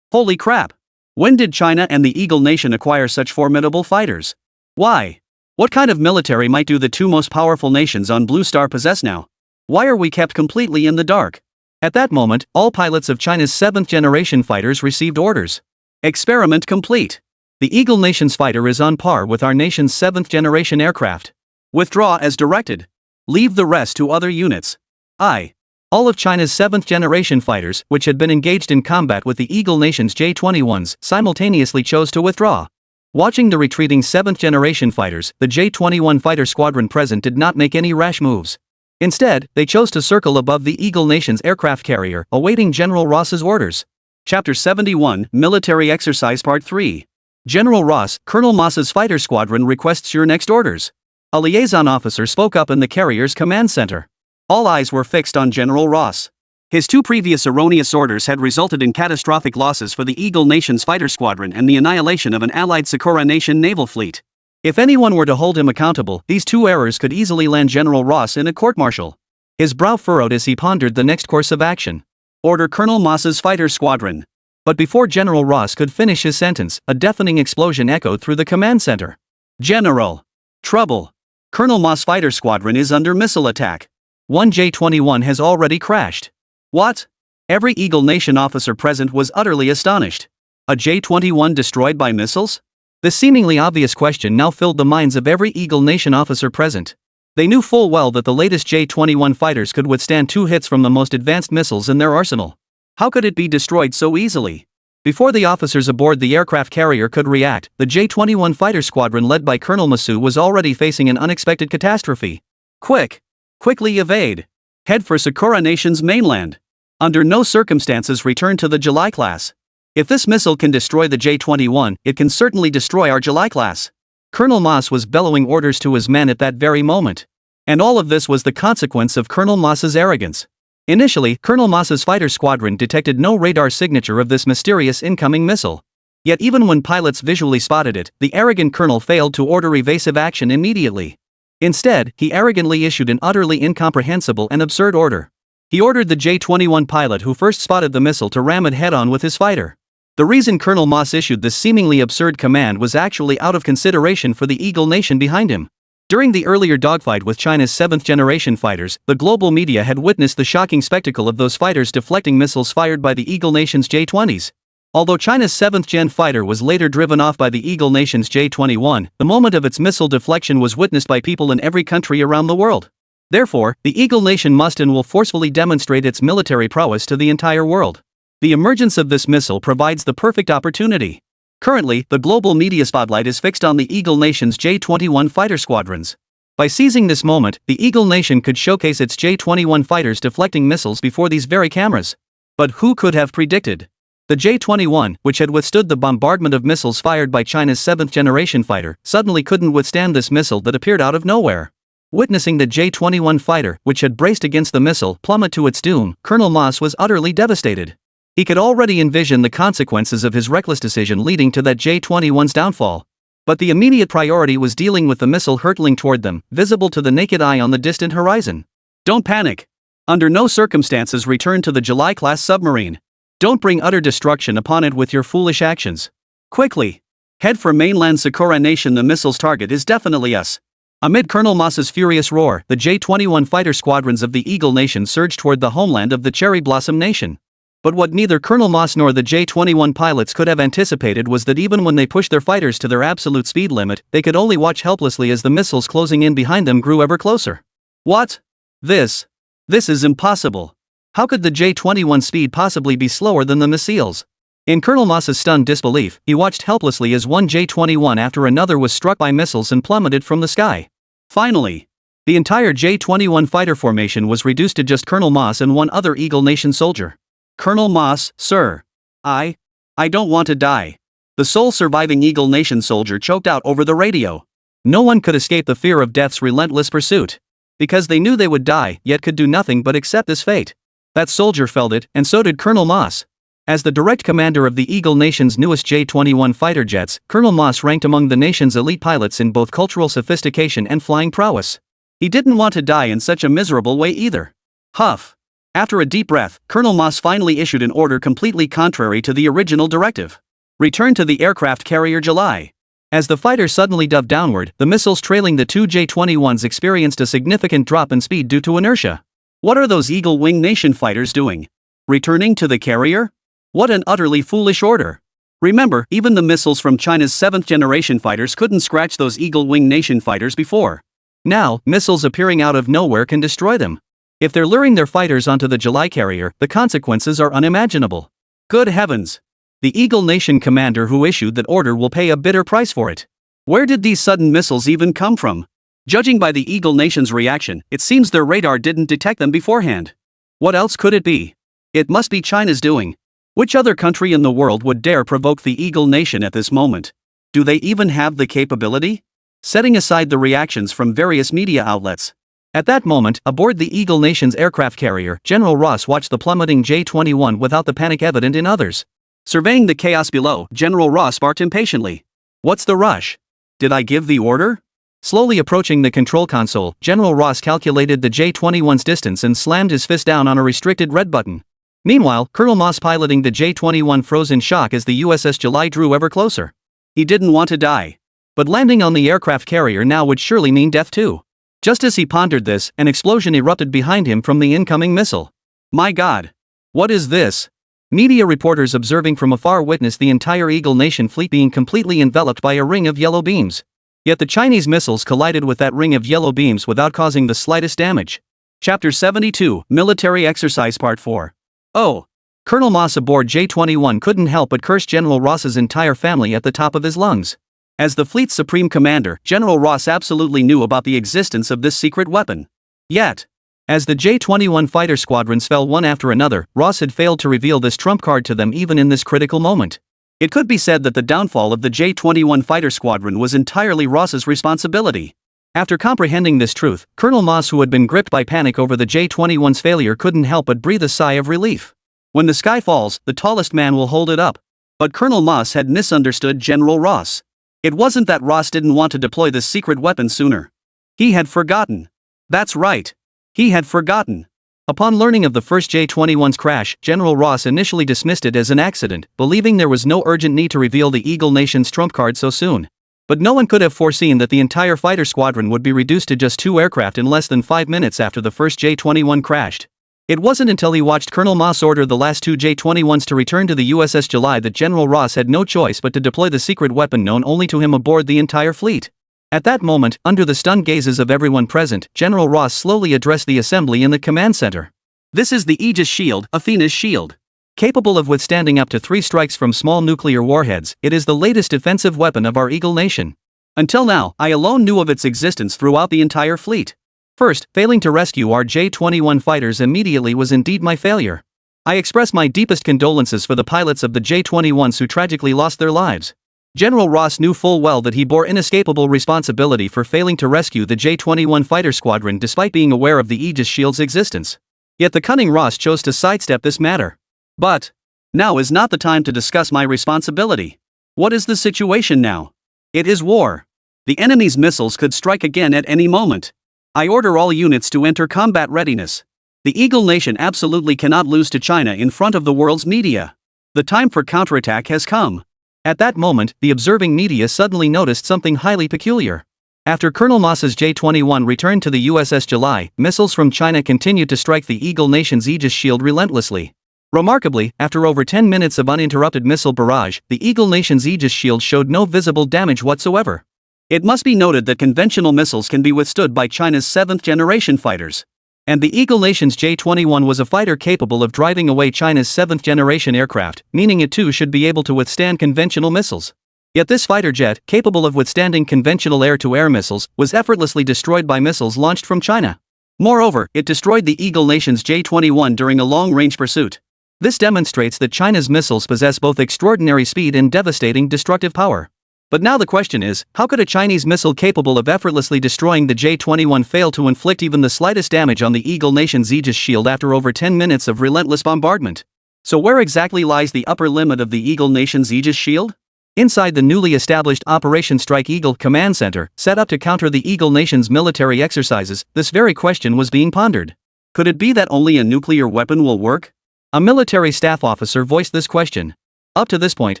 Holy crap! When did China and the Eagle Nation acquire such formidable fighters? Why? What kind of military might do the two most powerful nations on Blue Star possess now? Why are we kept completely in the dark? At that moment, all pilots of China's 7th generation fighters received orders. Experiment complete. The Eagle Nation's fighter is on par with our nation's 7th generation aircraft. Withdraw as directed. Leave the rest to other units. All of China's 7th generation fighters, which had been engaged in combat with the Eagle Nation's J-21s, simultaneously chose to withdraw. Watching the retreating 7th generation fighters, the J-21 fighter squadron present did not make any rash moves. Instead, they chose to circle above the Eagle Nation's aircraft carrier, awaiting General Ross's orders. Chapter 71, Military Exercise Part 3. General Ross, Colonel Moss's fighter squadron requests your next orders. A liaison officer spoke up in the carrier's command center. All eyes were fixed on General Ross. His two previous erroneous orders had resulted in catastrophic losses for the Eagle Nation's fighter squadron and the annihilation of an allied Sakura Nation naval fleet. If anyone were to hold him accountable, these two errors could easily land General Ross in a court-martial. His brow furrowed as he pondered the next course of action. Order Colonel Moss's fighter squadron. But before General Ross could finish his sentence, a deafening explosion echoed through the command center. General! Trouble! Colonel Moss fighter squadron is under missile attack. One J-21 has already crashed. What? Every Eagle Nation officer present was utterly astonished. A J-21 destroyed by missiles? The seemingly obvious question now filled the minds of every Eagle Nation officer present. They knew full well that the latest J-21 fighters could withstand 2 hits from the most advanced missiles in their arsenal. How could it be destroyed so easily? Before the officers aboard the aircraft carrier could react, the J-21 fighter squadron led by Colonel Masu was already facing an unexpected catastrophe. Quickly evade. Head for Sakura Nation's mainland. Under no circumstances return to the July class. If this missile can destroy the J-21, it can certainly destroy our July class. Colonel Moss was bellowing orders to his men at that very moment. And all of this was the consequence of Colonel Moss's arrogance. Initially, Colonel Moss's fighter squadron detected no radar signature of this mysterious incoming missile. Yet even when pilots visually spotted it, the arrogant colonel failed to order evasive action immediately. Instead, he arrogantly issued an utterly incomprehensible and absurd order. He ordered the J-21 pilot who first spotted the missile to ram it head-on with his fighter. The reason Colonel Moss issued this seemingly absurd command was actually out of consideration for the Eagle Nation behind him. During the earlier dogfight with China's 7th-generation fighters, the global media had witnessed the shocking spectacle of those fighters deflecting missiles fired by the Eagle Nation's J-20s. Although China's 7th-gen fighter was later driven off by the Eagle Nation's J-21, the moment of its missile deflection was witnessed by people in every country around the world. Therefore, the Eagle Nation must and will forcefully demonstrate its military prowess to the entire world. The emergence of this missile provides the perfect opportunity. Currently, the global media spotlight is fixed on the Eagle Nation's J-21 fighter squadrons. By seizing this moment, the Eagle Nation could showcase its J-21 fighters deflecting missiles before these very cameras. But who could have predicted? The J-21, which had withstood the bombardment of missiles fired by China's 7th-generation fighter, suddenly couldn't withstand this missile that appeared out of nowhere. Witnessing the J-21 fighter, which had braced against the missile, plummet to its doom, Colonel Moss was utterly devastated. He could already envision the consequences of his reckless decision leading to that J-21's downfall. But the immediate priority was dealing with the missile hurtling toward them, visible to the naked eye on the distant horizon. Don't panic. Under no circumstances return to the July-class submarine. Don't bring utter destruction upon it with your foolish actions. Quickly. Head for mainland Sakura Nation. The missile's target is definitely us. Amid Colonel Moss's furious roar, the J-21 fighter squadrons of the Eagle Nation surged toward the homeland of the Cherry Blossom Nation. But what neither Colonel Moss nor the J-21 pilots could have anticipated was that even when they pushed their fighters to their absolute speed limit, they could only watch helplessly as the missiles closing in behind them grew ever closer. What? This is impossible. How could the J-21 speed possibly be slower than the missiles? In Colonel Moss's stunned disbelief, he watched helplessly as one J-21 after another was struck by missiles and plummeted from the sky. Finally, the entire J-21 fighter formation was reduced to just Colonel Moss and one other Eagle Nation soldier. Colonel Moss, sir. I don't want to die. The sole surviving Eagle Nation soldier choked out over the radio. No one could escape the fear of death's relentless pursuit. Because they knew they would die, yet could do nothing but accept this fate. That soldier felt it, and so did Colonel Moss. As the direct commander of the Eagle Nation's newest J-21 fighter jets, Colonel Moss ranked among the nation's elite pilots in both cultural sophistication and flying prowess. He didn't want to die in such a miserable way either. Huff. After a deep breath, Colonel Moss finally issued an order completely contrary to the original directive. Return to the aircraft carrier July. As the fighter suddenly dove downward, the missiles trailing the two J-21s experienced a significant drop in speed due to inertia. What are those Eagle Wing Nation fighters doing? Returning to the carrier? What an utterly foolish order. Remember, even the missiles from China's 7th-generation fighters couldn't scratch those Eagle Wing Nation fighters before. Now, missiles appearing out of nowhere can destroy them. If they're luring their fighters onto the July carrier, the consequences are unimaginable. Good heavens! The Eagle Nation commander who issued that order will pay a bitter price for it. Where did these sudden missiles even come from? Judging by the Eagle Nation's reaction, it seems their radar didn't detect them beforehand. What else could it be? It must be China's doing. Which other country in the world would dare provoke the Eagle Nation at this moment? Do they even have the capability? Setting aside the reactions from various media outlets. At that moment, aboard the Eagle Nation's aircraft carrier, General Ross watched the plummeting J-21 without the panic evident in others. Surveying the chaos below, General Ross barked impatiently. What's the rush? Did I give the order? Slowly approaching the control console, General Ross calculated the J-21's distance and slammed his fist down on a restricted red button. Meanwhile, Colonel Moss piloting the J-21 froze in shock as the USS July drew ever closer. He didn't want to die. But landing on the aircraft carrier now would surely mean death too. Just as he pondered this, an explosion erupted behind him from the incoming missile. My God! What is this? Media reporters observing from afar witnessed the entire Eagle Nation fleet being completely enveloped by a ring of yellow beams. Yet the Chinese missiles collided with that ring of yellow beams without causing the slightest damage. Chapter 72, Military Exercise Part 4. Oh! Colonel Moss aboard J-21 couldn't help but curse General Ross's entire family at the top of his lungs. As the fleet's supreme commander, General Ross absolutely knew about the existence of this secret weapon. Yet, as the J-21 fighter squadrons fell one after another, Ross had failed to reveal this trump card to them even in this critical moment. It could be said that the downfall of the J-21 fighter squadron was entirely Ross's responsibility. After comprehending this truth, Colonel Moss, who had been gripped by panic over the J-21's failure, couldn't help but breathe a sigh of relief. When the sky falls, the tallest man will hold it up. But Colonel Moss had misunderstood General Ross. It wasn't that Ross didn't want to deploy this secret weapon sooner. He had forgotten. That's right. He had forgotten. Upon learning of the first J-21's crash, General Ross initially dismissed it as an accident, believing there was no urgent need to reveal the Eagle Nation's trump card so soon. But no one could have foreseen that the entire fighter squadron would be reduced to just 2 aircraft in less than 5 minutes after the first J-21 crashed. It wasn't until he watched Colonel Moss order the last 2 J-21s to return to the USS July that General Ross had no choice but to deploy the secret weapon known only to him aboard the entire fleet. At that moment, under the stunned gazes of everyone present, General Ross slowly addressed the assembly in the command center. This is the Aegis Shield, Athena's shield. Capable of withstanding up to 3 strikes from small nuclear warheads, it is the latest defensive weapon of our Eagle Nation. Until now, I alone knew of its existence throughout the entire fleet. First, failing to rescue our J-21 fighters immediately was indeed my failure. I express my deepest condolences for the pilots of the J-21s who tragically lost their lives. General Ross knew full well that he bore inescapable responsibility for failing to rescue the J-21 fighter squadron despite being aware of the Aegis Shield's existence. Yet the cunning Ross chose to sidestep this matter. But now is not the time to discuss my responsibility. What is the situation now? It is war. The enemy's missiles could strike again at any moment. I order all units to enter combat readiness. The Eagle Nation absolutely cannot lose to China in front of the world's media. The time for counterattack has come. At that moment, the observing media suddenly noticed something highly peculiar. After Colonel Moss's J-21 returned to the USS July, missiles from China continued to strike the Eagle Nation's Aegis Shield relentlessly. Remarkably, after over 10 minutes of uninterrupted missile barrage, the Eagle Nation's Aegis Shield showed no visible damage whatsoever. It must be noted that conventional missiles can be withstood by China's 7th-generation fighters. And the Eagle Nation's J-21 was a fighter capable of driving away China's 7th-generation aircraft, meaning it too should be able to withstand conventional missiles. Yet this fighter jet, capable of withstanding conventional air-to-air missiles, was effortlessly destroyed by missiles launched from China. Moreover, it destroyed the Eagle Nation's J-21 during a long-range pursuit. This demonstrates that China's missiles possess both extraordinary speed and devastating destructive power. But now the question is, how could a Chinese missile capable of effortlessly destroying the J-21 fail to inflict even the slightest damage on the Eagle Nation's Aegis Shield after over 10 minutes of relentless bombardment? So where exactly lies the upper limit of the Eagle Nation's Aegis Shield? Inside the newly established Operation Strike Eagle Command Center, set up to counter the Eagle Nation's military exercises, this very question was being pondered. Could it be that only a nuclear weapon will work? A military staff officer voiced this question. Up to this point,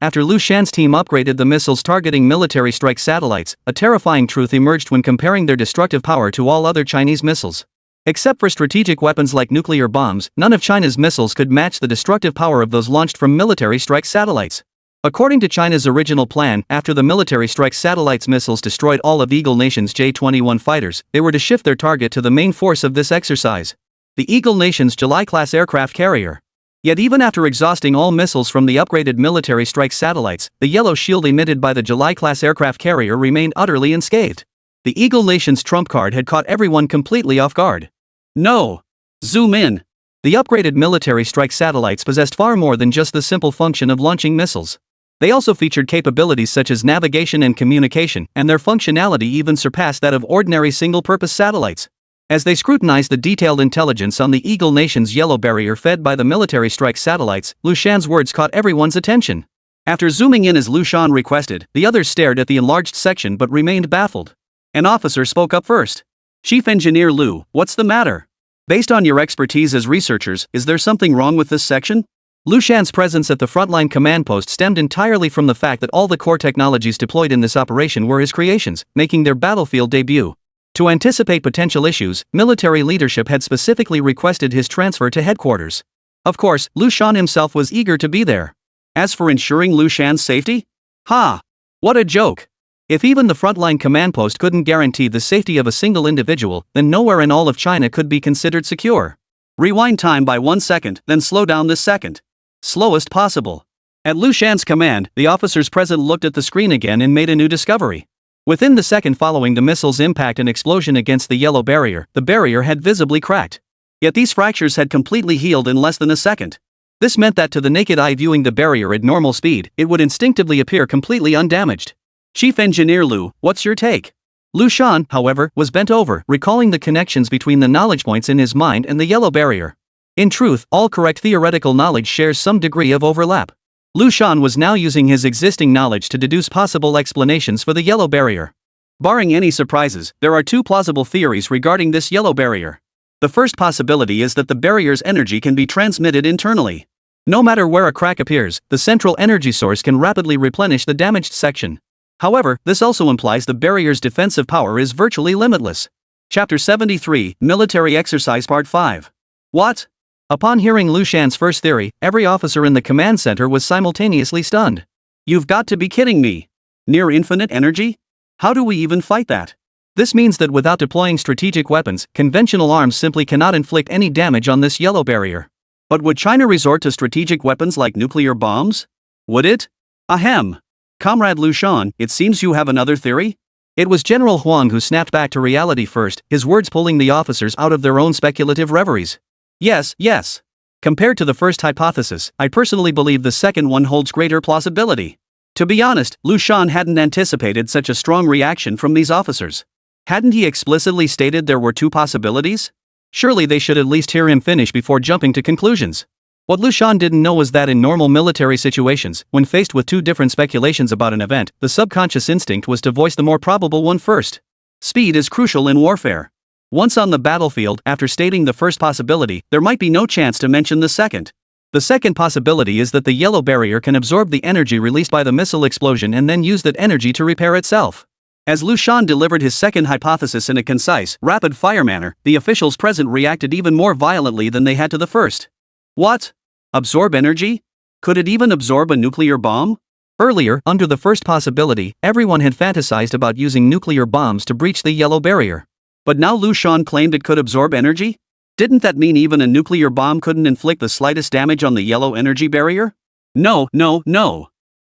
after Liu Shan's team upgraded the missiles targeting military strike satellites, a terrifying truth emerged when comparing their destructive power to all other Chinese missiles. Except for strategic weapons like nuclear bombs, none of China's missiles could match the destructive power of those launched from military strike satellites. According to China's original plan, after the military strike satellites' missiles destroyed all of Eagle Nation's J-21 fighters, they were to shift their target to the main force of this exercise, the Eagle Nation's July-class aircraft carrier. Yet even after exhausting all missiles from the upgraded military strike satellites, the yellow shield emitted by the July-class aircraft carrier remained utterly unscathed. The Eagle Nation's trump card had caught everyone completely off guard. No! Zoom in! The upgraded military strike satellites possessed far more than just the simple function of launching missiles. They also featured capabilities such as navigation and communication, and their functionality even surpassed that of ordinary single-purpose satellites. As they scrutinized the detailed intelligence on the Eagle Nation's yellow barrier fed by the military strike satellites, Liu Shan's words caught everyone's attention. After zooming in as Liu Shan requested, the others stared at the enlarged section but remained baffled. An officer spoke up first. Chief Engineer Liu, what's the matter? Based on your expertise as researchers, is there something wrong with this section? Liu Shan's presence at the frontline command post stemmed entirely from the fact that all the core technologies deployed in this operation were his creations, making their battlefield debut. To anticipate potential issues, military leadership had specifically requested his transfer to headquarters. Of course, Liu Shan himself was eager to be there. As for ensuring Liu Shan's safety? Ha! What a joke! If even the frontline command post couldn't guarantee the safety of a single individual, then nowhere in all of China could be considered secure. Rewind time by 1 second, then slow down this second. Slowest possible. At Liu Shan's command, the officers present looked at the screen again and made a new discovery. Within the second following the missile's impact and explosion against the yellow barrier, the barrier had visibly cracked. Yet these fractures had completely healed in less than a second. This meant that to the naked eye viewing the barrier at normal speed, it would instinctively appear completely undamaged. Chief Engineer Liu, what's your take? Liu Shan, however, was bent over, recalling the connections between the knowledge points in his mind and the yellow barrier. In truth, all correct theoretical knowledge shares some degree of overlap. Liu Shan was now using his existing knowledge to deduce possible explanations for the yellow barrier. Barring any surprises, there are two plausible theories regarding this yellow barrier. The first possibility is that the barrier's energy can be transmitted internally. No matter where a crack appears, the central energy source can rapidly replenish the damaged section. However, this also implies the barrier's defensive power is virtually limitless. Chapter 73, Military Exercise Part 5. What? Upon hearing Liu Shan's first theory, every officer in the command center was simultaneously stunned. You've got to be kidding me. Near infinite energy? How do we even fight that? This means that without deploying strategic weapons, conventional arms simply cannot inflict any damage on this yellow barrier. But would China resort to strategic weapons like nuclear bombs? Would it? Ahem. Comrade Liu Shan, it seems you have another theory? It was General Huang who snapped back to reality first, his words pulling the officers out of their own speculative reveries. Yes. Compared to the first hypothesis, I personally believe the second one holds greater plausibility. To be honest, Liu Shan hadn't anticipated such a strong reaction from these officers. Hadn't he explicitly stated there were two possibilities? Surely they should at least hear him finish before jumping to conclusions. What Liu Shan didn't know was that in normal military situations, when faced with two different speculations about an event, the subconscious instinct was to voice the more probable one first. Speed is crucial in warfare. Once on the battlefield, after stating the first possibility, there might be no chance to mention the second. The second possibility is that the yellow barrier can absorb the energy released by the missile explosion and then use that energy to repair itself. As Liu Shan delivered his second hypothesis in a concise, rapid-fire manner, the officials present reacted even more violently than they had to the first. What? Absorb energy? Could it even absorb a nuclear bomb? Earlier, under the first possibility, everyone had fantasized about using nuclear bombs to breach the yellow barrier. But now Liu Shan claimed it could absorb energy? Didn't that mean even a nuclear bomb couldn't inflict the slightest damage on the yellow energy barrier? No.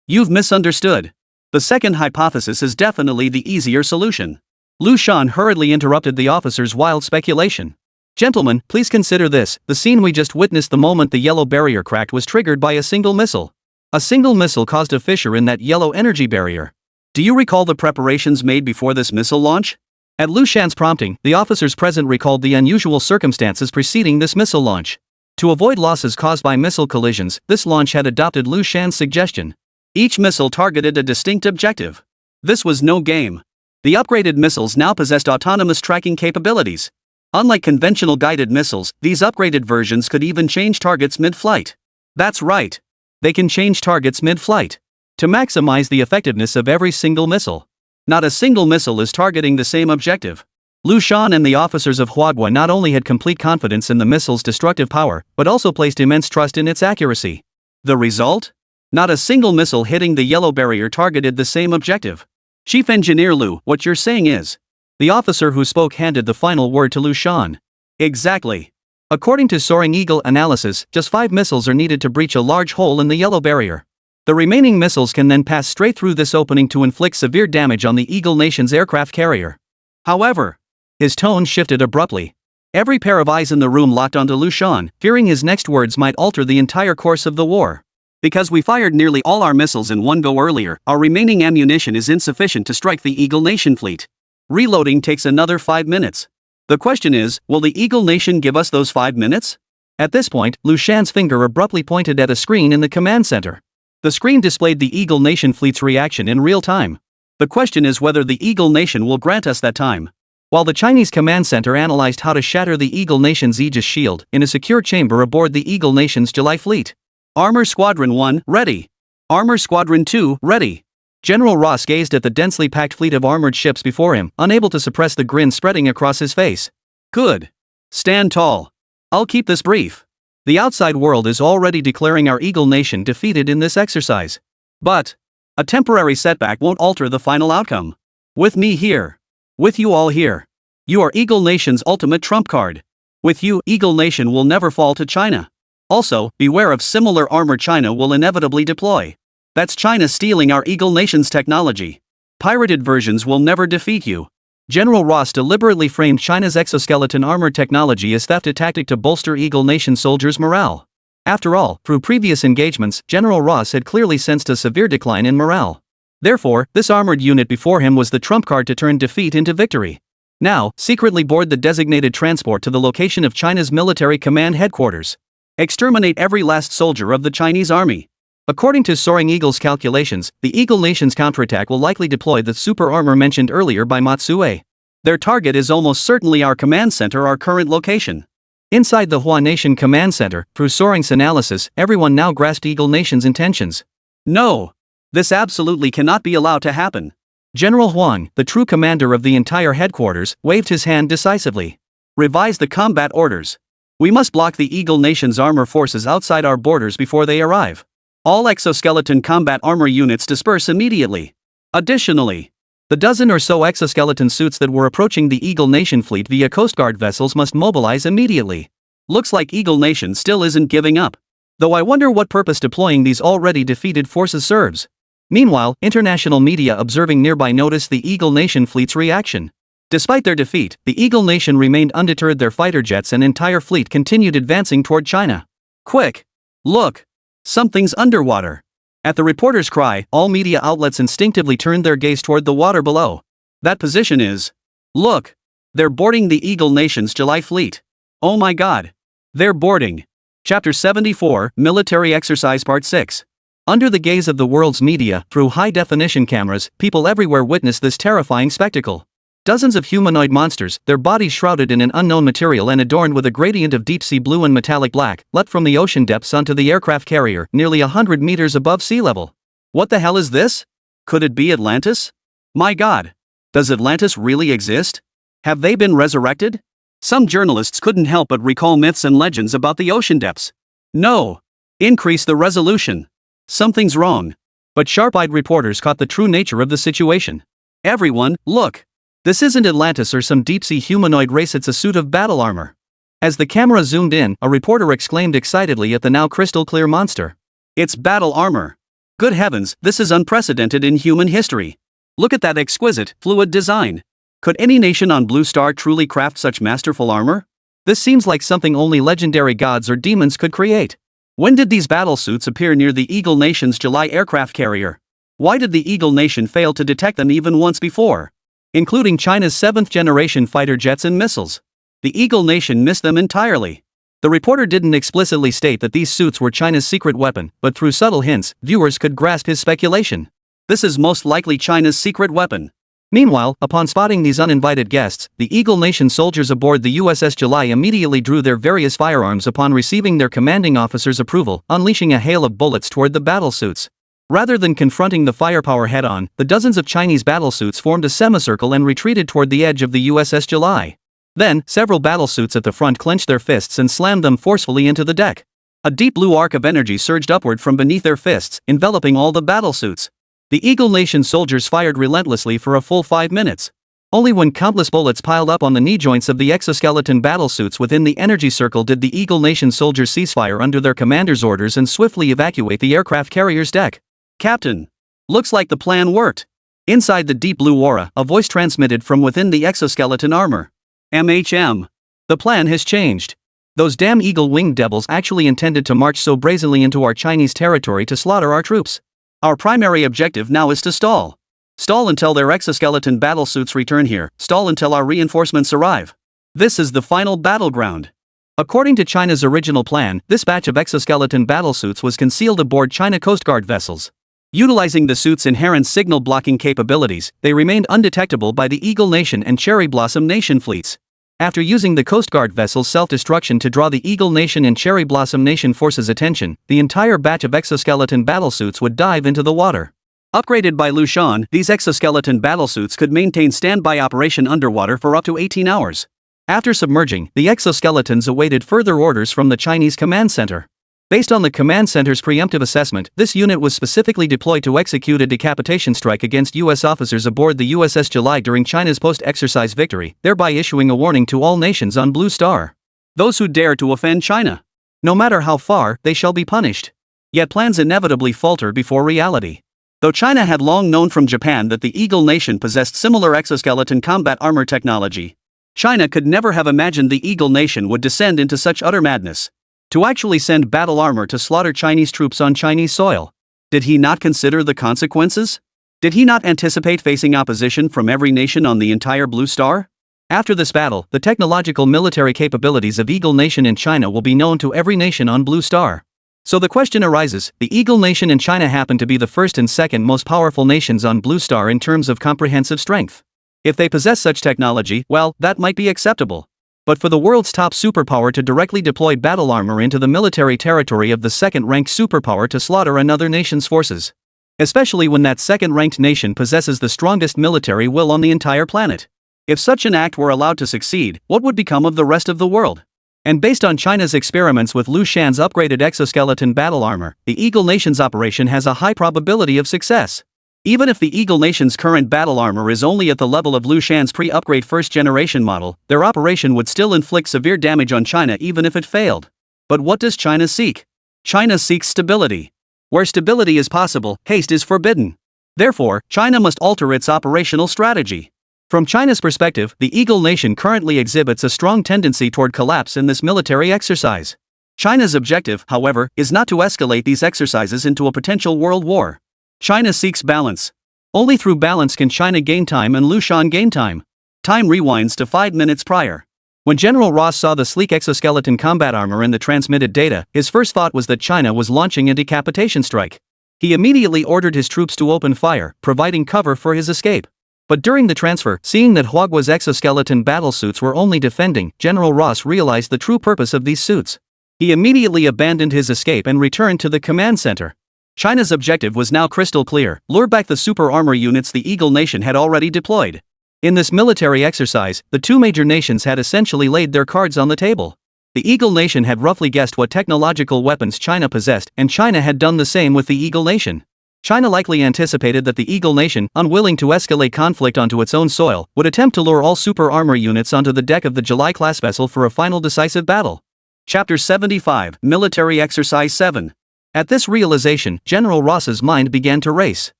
You've misunderstood. The second hypothesis is definitely the easier solution. Liu Shan hurriedly interrupted the officer's wild speculation. Gentlemen, please consider this: the scene we just witnessed the moment the yellow barrier cracked was triggered by a single missile. A single missile caused a fissure in that yellow energy barrier. Do you recall the preparations made before this missile launch? At Liu Shan's prompting, the officers present recalled the unusual circumstances preceding this missile launch. To avoid losses caused by missile collisions, this launch had adopted Liu Shan's suggestion. Each missile targeted a distinct objective. This was no game. The upgraded missiles now possessed autonomous tracking capabilities. Unlike conventional guided missiles, these upgraded versions could even change targets mid-flight. That's right. They can change targets mid-flight. To maximize the effectiveness of every single missile. Not a single missile is targeting the same objective. Liu Shan and the officers of Huadhua not only had complete confidence in the missile's destructive power, but also placed immense trust in its accuracy. The result? Not a single missile hitting the yellow barrier targeted the same objective. Chief Engineer Liu, what you're saying is... The officer who spoke handed the final word to Liu Shan. Exactly. According to Soaring Eagle analysis, just 5 missiles are needed to breach a large hole in the yellow barrier. The remaining missiles can then pass straight through this opening to inflict severe damage on the Eagle Nation's aircraft carrier. However, his tone shifted abruptly. Every pair of eyes in the room locked onto Liu Shan, fearing his next words might alter the entire course of the war. because we fired nearly all our missiles in one go earlier, our remaining ammunition is insufficient to strike the Eagle Nation fleet. Reloading takes another 5 minutes. The question is, will the Eagle Nation give us those 5 minutes? At this point, Liu Shan's finger abruptly pointed at a screen in the command center. The screen displayed the Eagle Nation fleet's reaction in real time. The question is whether the Eagle Nation will grant us that time. While the Chinese command center analyzed how to shatter the Eagle Nation's Aegis shield in a secure chamber aboard the Eagle Nation's July fleet. Armor Squadron 1, ready. Armor Squadron 2, ready. General Ross gazed at the densely packed fleet of armored ships before him, unable to suppress the grin spreading across his face. Good. Stand tall. I'll keep this brief. The outside world is already declaring our Eagle Nation defeated in this exercise. But a temporary setback won't alter the final outcome. With me here. With you all here. You are Eagle Nation's ultimate trump card. With you, Eagle Nation will never fall to China. Also, beware of similar armor China will inevitably deploy. That's China stealing our Eagle Nation's technology. Pirated versions will never defeat you. General Ross deliberately framed China's exoskeleton armor technology as theft tactic to bolster Eagle Nation soldiers' morale. After all, through previous engagements, General Ross had clearly sensed a severe decline in morale. Therefore, this armored unit before him was the trump card to turn defeat into victory. Now, secretly board the designated transport to the location of China's military command headquarters. Exterminate every last soldier of the Chinese army. According to Soaring Eagle's calculations, the Eagle Nation's counterattack will likely deploy the super armor mentioned earlier by Matsue. Their target is almost certainly our command center, our current location. Inside the Hua Nation command center, through Soaring's analysis, everyone now grasped Eagle Nation's intentions. No. This absolutely cannot be allowed to happen. General Huang, the true commander of the entire headquarters, waved his hand decisively. Revise the combat orders. We must block the Eagle Nation's armor forces outside our borders before they arrive. All exoskeleton combat armor units disperse immediately. Additionally, the dozen or so exoskeleton suits that were approaching the Eagle Nation fleet via Coast Guard vessels must mobilize immediately. Looks like Eagle Nation still isn't giving up. Though I wonder what purpose deploying these already defeated forces serves. Meanwhile, international media observing nearby noticed the Eagle Nation fleet's reaction. Despite their defeat, the Eagle Nation remained undeterred. Their fighter jets and entire fleet continued advancing toward China. Quick! Look! Something's underwater. At the reporter's cry, all media outlets instinctively turned their gaze toward the water below. That position is... Look! They're boarding the Eagle Nation's July fleet. Oh my god! They're boarding. Chapter 74, Military Exercise Part 6. Under the gaze of the world's media, through high-definition cameras, people everywhere witnessed this terrifying spectacle. Dozens of humanoid monsters, their bodies shrouded in an unknown material and adorned with a gradient of deep-sea blue and metallic black, leapt from the ocean depths onto the aircraft carrier, nearly 100 meters above sea level. What the hell is this? Could it be Atlantis? My god! Does Atlantis really exist? Have they been resurrected? Some journalists couldn't help but recall myths and legends about the ocean depths. No! Increase the resolution. Something's wrong. But sharp-eyed reporters caught the true nature of the situation. Everyone, look! This isn't Atlantis or some deep-sea humanoid race, it's a suit of battle armor. As the camera zoomed in, a reporter exclaimed excitedly at the now crystal-clear monster. It's battle armor. Good heavens, this is unprecedented in human history. Look at that exquisite, fluid design. Could any nation on Blue Star truly craft such masterful armor? This seems like something only legendary gods or demons could create. When did these battle suits appear near the Eagle Nation's July aircraft carrier? Why did the Eagle Nation fail to detect them even once before? Including China's 7th-generation fighter jets and missiles. The Eagle Nation missed them entirely. The reporter didn't explicitly state that these suits were China's secret weapon, but through subtle hints, viewers could grasp his speculation. This is most likely China's secret weapon. Meanwhile, upon spotting these uninvited guests, the Eagle Nation soldiers aboard the USS July immediately drew their various firearms upon receiving their commanding officer's approval, unleashing a hail of bullets toward the battlesuits. Rather than confronting the firepower head-on, the dozens of Chinese battlesuits formed a semicircle and retreated toward the edge of the USS July. Then, several battlesuits at the front clenched their fists and slammed them forcefully into the deck. A deep blue arc of energy surged upward from beneath their fists, enveloping all the battlesuits. The Eagle Nation soldiers fired relentlessly for a full 5 minutes. Only when countless bullets piled up on the knee joints of the exoskeleton battlesuits within the energy circle did the Eagle Nation soldiers cease fire under their commander's orders and swiftly evacuate the aircraft carrier's deck. Captain, looks like the plan worked. Inside the deep blue aura, a voice transmitted from within the exoskeleton armor. MHM. The plan has changed. Those damn eagle-winged devils actually intended to march so brazenly into our Chinese territory to slaughter our troops. Our primary objective now is to stall. Stall until their exoskeleton battlesuits return here, stall until our reinforcements arrive. This is the final battleground. According to China's original plan, this batch of exoskeleton battlesuits was concealed aboard China Coast Guard vessels. Utilizing the suit's inherent signal-blocking capabilities, they remained undetectable by the Eagle Nation and Cherry Blossom Nation fleets. After using the Coast Guard vessel's self-destruction to draw the Eagle Nation and Cherry Blossom Nation forces' attention, the entire batch of exoskeleton battlesuits would dive into the water. Upgraded by Liu Shan, these exoskeleton battlesuits could maintain standby operation underwater for up to 18 hours. After submerging, the exoskeletons awaited further orders from the Chinese command center. Based on the command center's preemptive assessment, this unit was specifically deployed to execute a decapitation strike against U.S. officers aboard the USS July during China's post-exercise victory, thereby issuing a warning to all nations on Blue Star. Those who dare to offend China, no matter how far, they shall be punished. Yet plans inevitably falter before reality. Though China had long known from Japan that the Eagle Nation possessed similar exoskeleton combat armor technology, China could never have imagined the Eagle Nation would descend into such utter madness. To actually send battle armor to slaughter Chinese troops on Chinese soil. Did he not consider the consequences? Did he not anticipate facing opposition from every nation on the entire Blue Star? After this battle, the technological military capabilities of Eagle Nation in China will be known to every nation on Blue Star. So the question arises, the Eagle Nation and China happen to be the first and second most powerful nations on Blue Star in terms of comprehensive strength. If they possess such technology, well, that might be acceptable. But for the world's top superpower to directly deploy battle armor into the military territory of the second-ranked superpower to slaughter another nation's forces. Especially when that second-ranked nation possesses the strongest military will on the entire planet. If such an act were allowed to succeed, what would become of the rest of the world? And based on China's experiments with Liu Shan's upgraded exoskeleton battle armor, the Eagle Nation's operation has a high probability of success. Even if the Eagle Nation's current battle armor is only at the level of Liu Shan's pre-upgrade first-generation model, their operation would still inflict severe damage on China even if it failed. But what does China seek? China seeks stability. Where stability is possible, haste is forbidden. Therefore, China must alter its operational strategy. From China's perspective, the Eagle Nation currently exhibits a strong tendency toward collapse in this military exercise. China's objective, however, is not to escalate these exercises into a potential world war. China seeks balance. Only through balance can China gain time and Liu Shan gain time. Time rewinds to 5 minutes prior. When General Ross saw the sleek exoskeleton combat armor in the transmitted data, his first thought was that China was launching a decapitation strike. He immediately ordered his troops to open fire, providing cover for his escape. But during the transfer, seeing that Huagua's exoskeleton battlesuits were only defending, General Ross realized the true purpose of these suits. He immediately abandoned his escape and returned to the command center. China's objective was now crystal clear: lure back the super armor units the Eagle Nation had already deployed. In this military exercise, the two major nations had essentially laid their cards on the table. The Eagle Nation had roughly guessed what technological weapons China possessed, and China had done the same with the Eagle Nation. China likely anticipated that the Eagle Nation, unwilling to escalate conflict onto its own soil, would attempt to lure all super armor units onto the deck of the July-class vessel for a final decisive battle. Chapter 75, Military Exercise 7. At this realization, General Ross's mind began to race.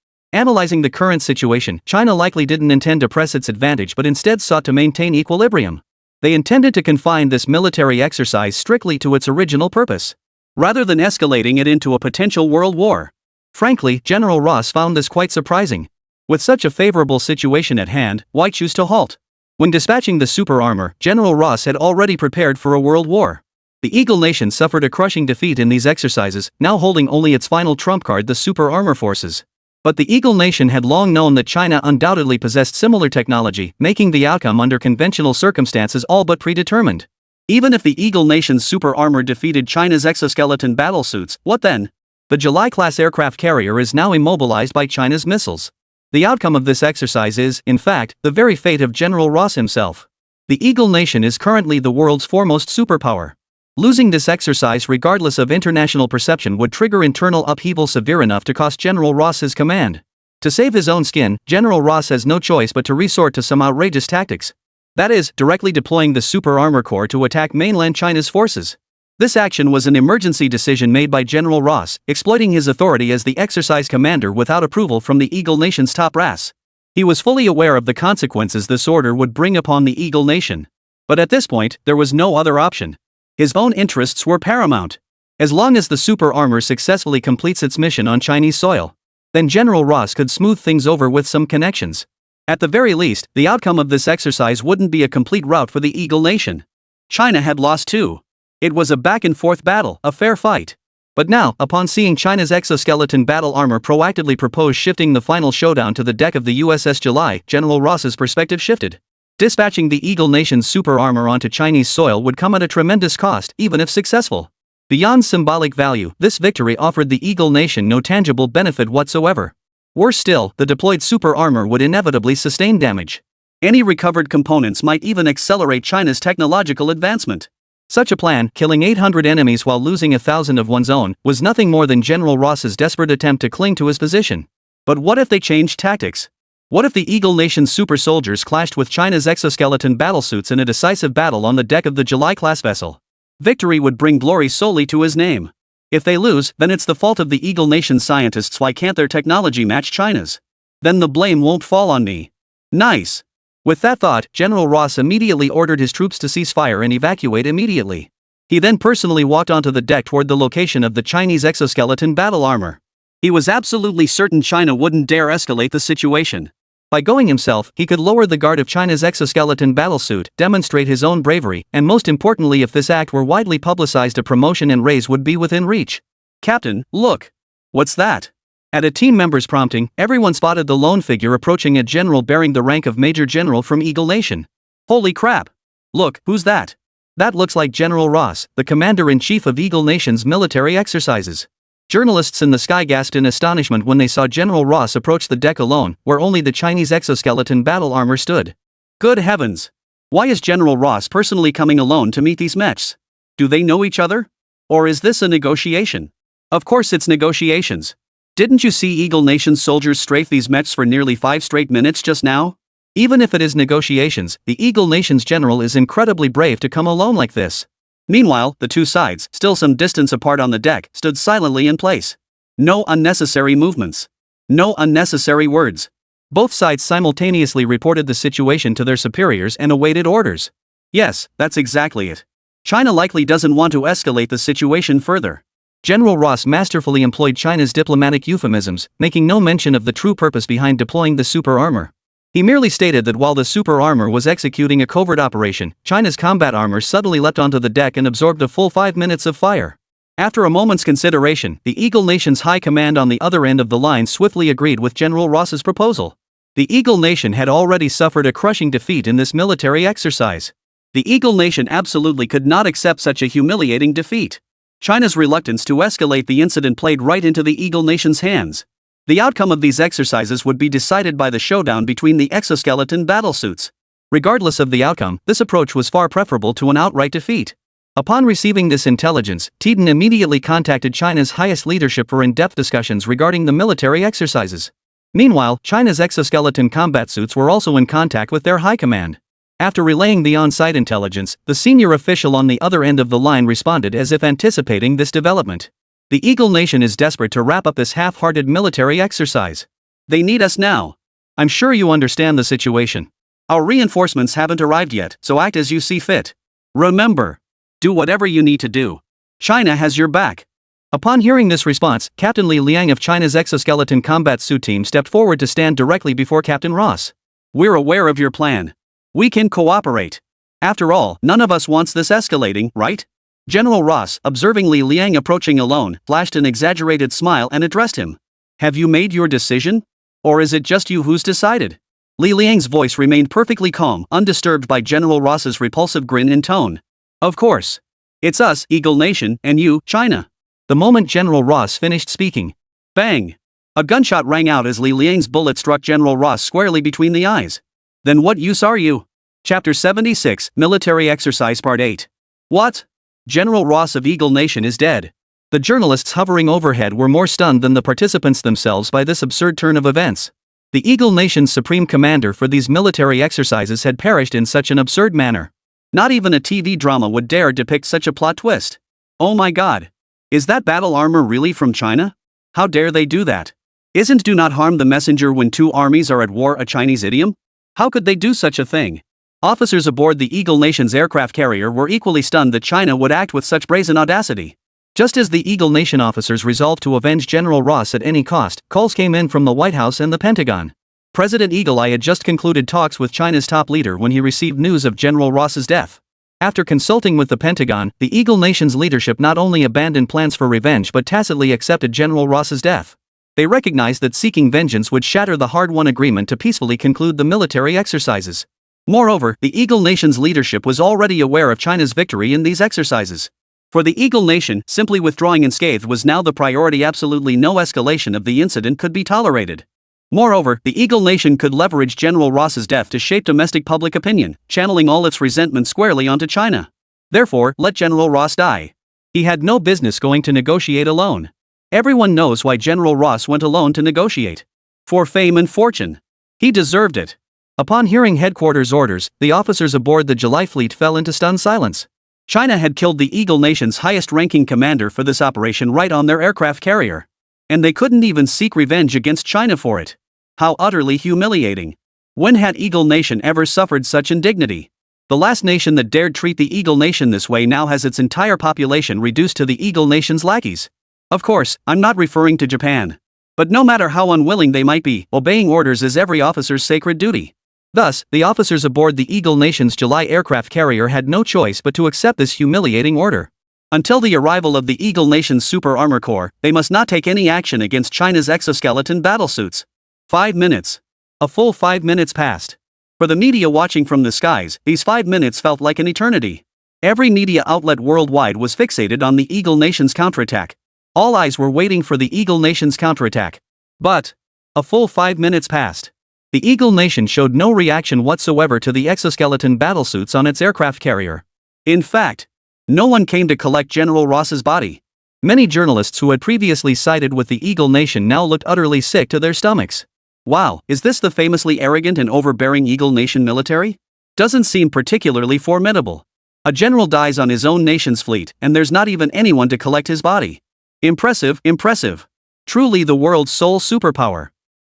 Analyzing the current situation, China likely didn't intend to press its advantage but instead sought to maintain equilibrium. They intended to confine this military exercise strictly to its original purpose, rather than escalating it into a potential world war. Frankly, General Ross found this quite surprising. With such a favorable situation at hand, why choose to halt? When dispatching the super armor, General Ross had already prepared for a world war. The Eagle Nation suffered a crushing defeat in these exercises, now holding only its final trump card, the super armor forces. But the Eagle Nation had long known that China undoubtedly possessed similar technology, making the outcome under conventional circumstances all but predetermined. Even if the Eagle Nation's super armor defeated China's exoskeleton battlesuits, what then? The July-class aircraft carrier is now immobilized by China's missiles. The outcome of this exercise is, in fact, the very fate of General Ross himself. The Eagle Nation is currently the world's foremost superpower. Losing this exercise regardless of international perception would trigger internal upheaval severe enough to cost General Ross his command. To save his own skin, General Ross has no choice but to resort to some outrageous tactics. That is, directly deploying the Super Armor Corps to attack mainland China's forces. This action was an emergency decision made by General Ross, exploiting his authority as the exercise commander without approval from the Eagle Nation's top brass. He was fully aware of the consequences this order would bring upon the Eagle Nation. But at this point, there was no other option. His own interests were paramount. As long as the super armor successfully completes its mission on Chinese soil, then General Ross could smooth things over with some connections. At the very least, the outcome of this exercise wouldn't be a complete rout for the Eagle Nation. China had lost too. It was a back-and-forth battle, a fair fight. But now, upon seeing China's exoskeleton battle armor proactively propose shifting the final showdown to the deck of the USS July, General Ross's perspective shifted. Dispatching the Eagle Nation's super armor onto Chinese soil would come at a tremendous cost, even if successful. Beyond symbolic value, this victory offered the Eagle Nation no tangible benefit whatsoever. Worse still, the deployed super armor would inevitably sustain damage. Any recovered components might even accelerate China's technological advancement. Such a plan, killing 800 enemies while losing 1,000 of one's own, was nothing more than General Ross's desperate attempt to cling to his position. But what if they changed tactics? What if the Eagle Nation's super soldiers clashed with China's exoskeleton battlesuits in a decisive battle on the deck of the July-class vessel? Victory would bring glory solely to his name. If they lose, then it's the fault of the Eagle Nation's scientists. Why can't their technology match China's? Then the blame won't fall on me. Nice. With that thought, General Ross immediately ordered his troops to cease fire and evacuate immediately. He then personally walked onto the deck toward the location of the Chinese exoskeleton battle armor. He was absolutely certain China wouldn't dare escalate the situation. By going himself, he could lower the guard of China's exoskeleton battlesuit, demonstrate his own bravery, and most importantly, if this act were widely publicized, a promotion and raise would be within reach. Captain, look. What's that? At a team member's prompting, everyone spotted the lone figure approaching a general bearing the rank of Major General from Eagle Nation. Holy crap! Look, who's that? That looks like General Ross, the Commander-in-Chief of Eagle Nation's military exercises. Journalists in the sky gasped in astonishment when they saw General Ross approach the deck alone, where only the Chinese exoskeleton battle armor stood. Good heavens! Why is General Ross personally coming alone to meet these mechs? Do they know each other? Or is this a negotiation? Of course it's negotiations. Didn't you see Eagle Nation's soldiers strafe these mechs for nearly 5 straight minutes just now? Even if it is negotiations, the Eagle Nation's general is incredibly brave to come alone like this. Meanwhile, the two sides, still some distance apart on the deck, stood silently in place. No unnecessary movements. No unnecessary words. Both sides simultaneously reported the situation to their superiors and awaited orders. Yes, that's exactly it. China likely doesn't want to escalate the situation further. General Ross masterfully employed China's diplomatic euphemisms, making no mention of the true purpose behind deploying the super armor. He merely stated that while the super armor was executing a covert operation, China's combat armor suddenly leapt onto the deck and absorbed a full 5 minutes of fire. After a moment's consideration, the Eagle Nation's high command on the other end of the line swiftly agreed with General Ross's proposal. The Eagle Nation had already suffered a crushing defeat in this military exercise. The Eagle Nation absolutely could not accept such a humiliating defeat. China's reluctance to escalate the incident played right into the Eagle Nation's hands. The outcome of these exercises would be decided by the showdown between the exoskeleton battlesuits. Regardless of the outcome, this approach was far preferable to an outright defeat. Upon receiving this intelligence, Titan immediately contacted China's highest leadership for in-depth discussions regarding the military exercises. Meanwhile, China's exoskeleton combat suits were also in contact with their high command. After relaying the on-site intelligence, the senior official on the other end of the line responded as if anticipating this development. The Eagle Nation is desperate to wrap up this half-hearted military exercise. They need us now. I'm sure you understand the situation. Our reinforcements haven't arrived yet, so act as you see fit. Remember, do whatever you need to do. China has your back. Upon hearing this response, Captain Li Liang of China's exoskeleton combat suit team stepped forward to stand directly before Captain Ross. We're aware of your plan. We can cooperate. After all, none of us wants this escalating, right? General Ross, observing Li Liang approaching alone, flashed an exaggerated smile and addressed him. Have you made your decision? Or is it just you who's decided? Li Liang's voice remained perfectly calm, undisturbed by General Ross's repulsive grin in tone. Of course. It's us, Eagle Nation, and you, China. The moment General Ross finished speaking, bang! A gunshot rang out as Li Liang's bullet struck General Ross squarely between the eyes. Then what use are you? Chapter 76, Military Exercise Part 8. What? General Ross of Eagle Nation is dead. The journalists hovering overhead were more stunned than the participants themselves by this absurd turn of events. The Eagle Nation's supreme commander for these military exercises had perished in such an absurd manner. Not even a TV drama would dare depict such a plot twist. Oh my god. Is that battle armor really from China? How dare they do that? Isn't "do not harm the messenger when two armies are at war" a Chinese idiom? How could they do such a thing? Officers aboard the Eagle Nation's aircraft carrier were equally stunned that China would act with such brazen audacity. Just as the Eagle Nation officers resolved to avenge General Ross at any cost, calls came in from the White House and the Pentagon. President Eagle Eye had just concluded talks with China's top leader when he received news of General Ross's death. After consulting with the Pentagon, the Eagle Nation's leadership not only abandoned plans for revenge but tacitly accepted General Ross's death. They recognized that seeking vengeance would shatter the hard-won agreement to peacefully conclude the military exercises. Moreover, the Eagle Nation's leadership was already aware of China's victory in these exercises. For the Eagle Nation, simply withdrawing unscathed was now the priority. Absolutely no escalation of the incident could be tolerated. Moreover, the Eagle Nation could leverage General Ross's death to shape domestic public opinion, channeling all its resentment squarely onto China. Therefore, let General Ross die. He had no business going to negotiate alone. Everyone knows why General Ross went alone to negotiate. For fame and fortune. He deserved it. Upon hearing headquarters' orders, the officers aboard the July fleet fell into stunned silence. China had killed the Eagle Nation's highest-ranking commander for this operation right on their aircraft carrier. And they couldn't even seek revenge against China for it. How utterly humiliating. When had Eagle Nation ever suffered such indignity? The last nation that dared treat the Eagle Nation this way now has its entire population reduced to the Eagle Nation's lackeys. Of course, I'm not referring to Japan. But no matter how unwilling they might be, obeying orders is every officer's sacred duty. Thus, the officers aboard the Eagle Nation's July aircraft carrier had no choice but to accept this humiliating order. Until the arrival of the Eagle Nation's Super Armor Corps, they must not take any action against China's exoskeleton battlesuits. 5 minutes. A full 5 minutes passed. For the media watching from the skies, these 5 minutes felt like an eternity. Every media outlet worldwide was fixated on the Eagle Nation's counterattack. All eyes were waiting for the Eagle Nation's counterattack. But a full 5 minutes passed. The Eagle Nation showed no reaction whatsoever to the exoskeleton battlesuits on its aircraft carrier. In fact, no one came to collect General Ross's body. Many journalists who had previously sided with the Eagle Nation now looked utterly sick to their stomachs. Wow, is this the famously arrogant and overbearing Eagle Nation military? Doesn't seem particularly formidable. A general dies on his own nation's fleet, and there's not even anyone to collect his body. Impressive, impressive. Truly the world's sole superpower.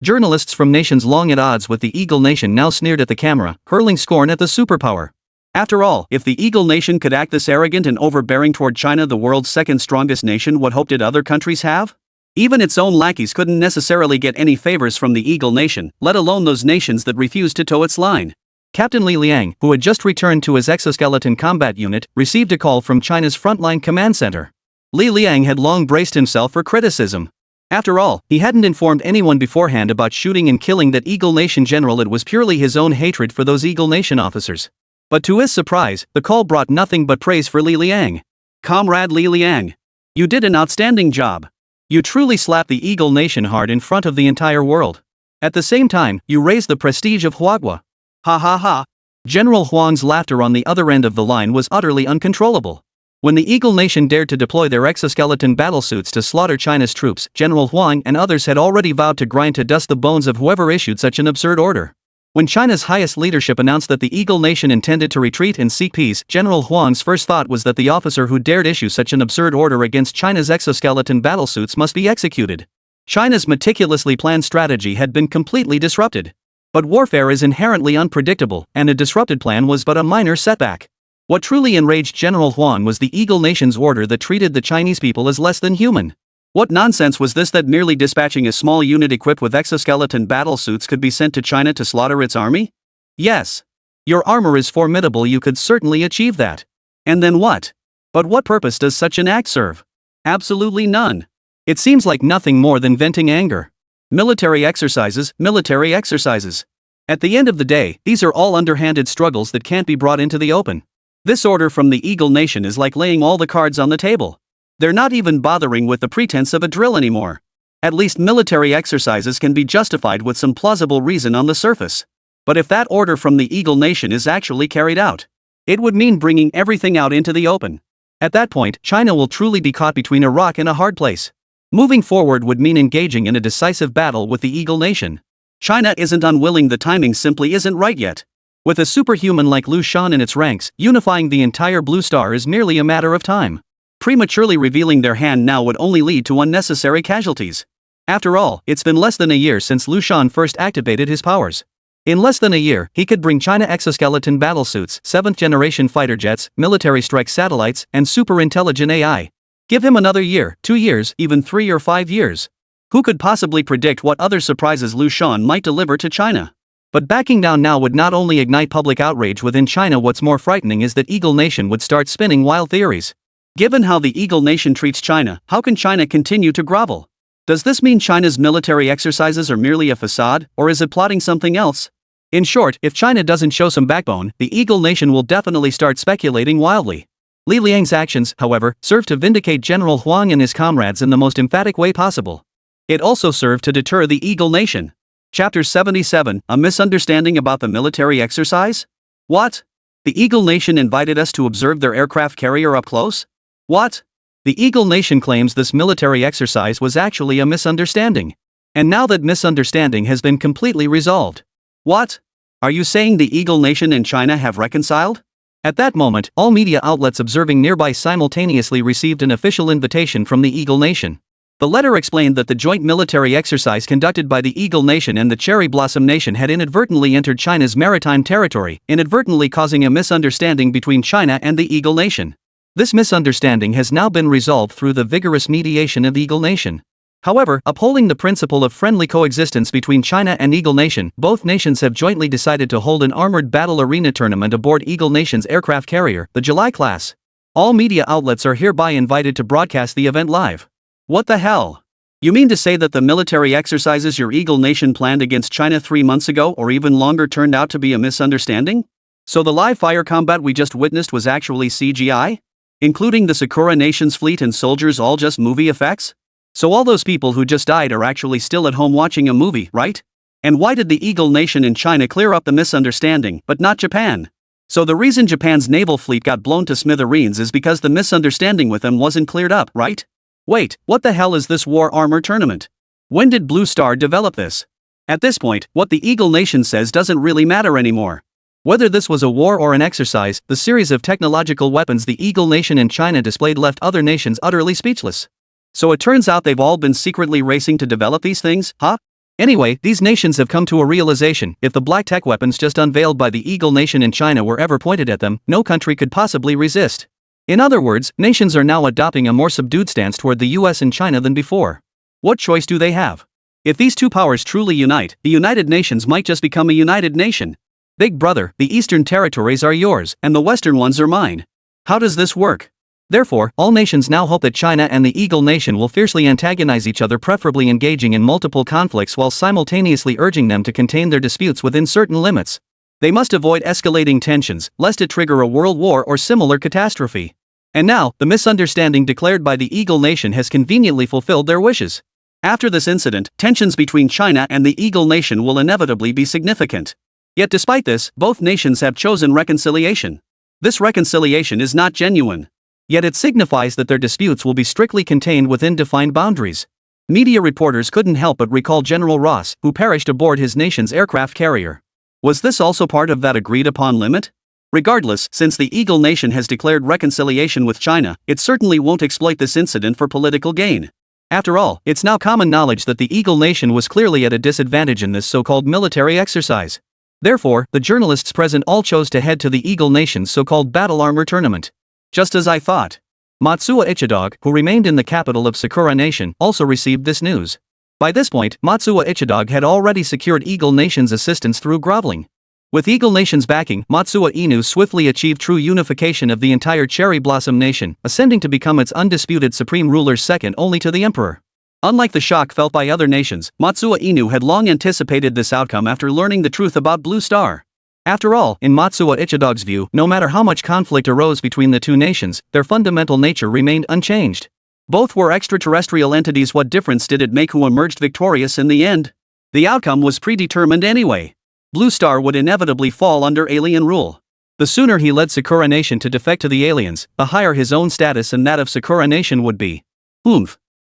Journalists from nations long at odds with the Eagle Nation now sneered at the camera, hurling scorn at the superpower. After all, if the Eagle Nation could act this arrogant and overbearing toward China, the world's second strongest nation, what hope did other countries have? Even its own lackeys couldn't necessarily get any favors from the Eagle Nation, let alone those nations that refused to toe its line. Captain Li Liang, who had just returned to his exoskeleton combat unit, received a call from China's frontline command center. Li Liang had long braced himself for criticism. After all, he hadn't informed anyone beforehand about shooting and killing that Eagle Nation general. It was purely his own hatred for those Eagle Nation officers. But to his surprise, the call brought nothing but praise for Li Liang. Comrade Li Liang, you did an outstanding job. You truly slapped the Eagle Nation hard in front of the entire world. At the same time, you raised the prestige of Huagua. Ha ha ha. General Huang's laughter on the other end of the line was utterly uncontrollable. When the Eagle Nation dared to deploy their exoskeleton battlesuits to slaughter China's troops, General Huang and others had already vowed to grind to dust the bones of whoever issued such an absurd order. When China's highest leadership announced that the Eagle Nation intended to retreat and seek peace, General Huang's first thought was that the officer who dared issue such an absurd order against China's exoskeleton battlesuits must be executed. China's meticulously planned strategy had been completely disrupted. But warfare is inherently unpredictable, and a disrupted plan was but a minor setback. What truly enraged General Huang was the Eagle Nation's order that treated the Chinese people as less than human. What nonsense was this that merely dispatching a small unit equipped with exoskeleton battlesuits could be sent to China to slaughter its army? Yes. Your armor is formidable, you could certainly achieve that. And then what? But what purpose does such an act serve? Absolutely none. It seems like nothing more than venting anger. Military exercises, military exercises. At the end of the day, these are all underhanded struggles that can't be brought into the open. This order from the Eagle Nation is like laying all the cards on the table. They're not even bothering with the pretense of a drill anymore. At least military exercises can be justified with some plausible reason on the surface. But if that order from the Eagle Nation is actually carried out, it would mean bringing everything out into the open. At that point, China will truly be caught between a rock and a hard place. Moving forward would mean engaging in a decisive battle with the Eagle Nation. China isn't unwilling, the timing simply isn't right yet. With a superhuman like Liu Shan in its ranks, unifying the entire Blue Star is merely a matter of time. Prematurely revealing their hand now would only lead to unnecessary casualties. After all, it's been less than a year since Liu Shan first activated his powers. In less than a year, he could bring China exoskeleton battlesuits, 7th-generation fighter jets, military strike satellites, and super-intelligent AI. Give him another year, 2 years, even 3 or 5 years. Who could possibly predict what other surprises Liu Shan might deliver to China? But backing down now would not only ignite public outrage within China, what's more frightening is that Eagle Nation would start spinning wild theories. Given how the Eagle Nation treats China, how can China continue to grovel? Does this mean China's military exercises are merely a facade, or is it plotting something else? In short, if China doesn't show some backbone, the Eagle Nation will definitely start speculating wildly. Li Liang's actions, however, served to vindicate General Huang and his comrades in the most emphatic way possible. It also served to deter the Eagle Nation. Chapter 77, A Misunderstanding About the Military Exercise? What? The Eagle Nation invited us to observe their aircraft carrier up close? What? The Eagle Nation claims this military exercise was actually a misunderstanding. And now that misunderstanding has been completely resolved. What? Are you saying the Eagle Nation and China have reconciled? At that moment, all media outlets observing nearby simultaneously received an official invitation from the Eagle Nation. The letter explained that the joint military exercise conducted by the Eagle Nation and the Cherry Blossom Nation had inadvertently entered China's maritime territory, inadvertently causing a misunderstanding between China and the Eagle Nation. This misunderstanding has now been resolved through the vigorous mediation of Eagle Nation. However, upholding the principle of friendly coexistence between China and Eagle Nation, both nations have jointly decided to hold an armored battle arena tournament aboard Eagle Nation's aircraft carrier, the July class. All media outlets are hereby invited to broadcast the event live. What the hell? You mean to say that the military exercises your Eagle Nation planned against China 3 months ago or even longer turned out to be a misunderstanding? So the live fire combat we just witnessed was actually CGI? Including the Sakura Nation's fleet and soldiers all just movie effects? So all those people who just died are actually still at home watching a movie, right? And why did the Eagle Nation and China clear up the misunderstanding, but not Japan? So the reason Japan's naval fleet got blown to smithereens is because the misunderstanding with them wasn't cleared up, right? Wait, what the hell is this war armor tournament? When did Blue Star develop this? At this point, what the Eagle Nation says doesn't really matter anymore. Whether this was a war or an exercise, the series of technological weapons the Eagle Nation and China displayed left other nations utterly speechless. So it turns out they've all been secretly racing to develop these things, huh? Anyway, these nations have come to a realization: if the black tech weapons just unveiled by the Eagle Nation in China were ever pointed at them, no country could possibly resist. In other words, nations are now adopting a more subdued stance toward the US and China than before. What choice do they have? If these two powers truly unite, the United Nations might just become a united nation. Big brother, the eastern territories are yours, and the western ones are mine. How does this work? Therefore, all nations now hope that China and the Eagle Nation will fiercely antagonize each other, preferably engaging in multiple conflicts while simultaneously urging them to contain their disputes within certain limits. They must avoid escalating tensions, lest it trigger a world war or similar catastrophe. And now, the misunderstanding declared by the Eagle Nation has conveniently fulfilled their wishes. After this incident, tensions between China and the Eagle Nation will inevitably be significant. Yet despite this, both nations have chosen reconciliation. This reconciliation is not genuine. Yet it signifies that their disputes will be strictly contained within defined boundaries. Media reporters couldn't help but recall General Ross, who perished aboard his nation's aircraft carrier. Was this also part of that agreed-upon limit? Regardless, since the Eagle Nation has declared reconciliation with China, it certainly won't exploit this incident for political gain. After all, it's now common knowledge that the Eagle Nation was clearly at a disadvantage in this so-called military exercise. Therefore, the journalists present all chose to head to the Eagle Nation's so-called battle armor tournament. Just as I thought. Matsuo Ichidog, who remained in the capital of Sakura Nation, also received this news. By this point, Matsuo Ichidog had already secured Eagle Nation's assistance through groveling. With Eagle Nation's backing, Matsuo Inu swiftly achieved true unification of the entire Cherry Blossom Nation, ascending to become its undisputed supreme ruler, second only to the emperor. Unlike the shock felt by other nations, Matsuo Inu had long anticipated this outcome after learning the truth about Blue Star. After all, in Matsuo Ichidog's view, no matter how much conflict arose between the two nations, their fundamental nature remained unchanged. Both were extraterrestrial entities. What difference did it make who emerged victorious in the end? The outcome was predetermined anyway. Blue Star would inevitably fall under alien rule. The sooner he led Sakura Nation to defect to the aliens, the higher his own status and that of Sakura Nation would be.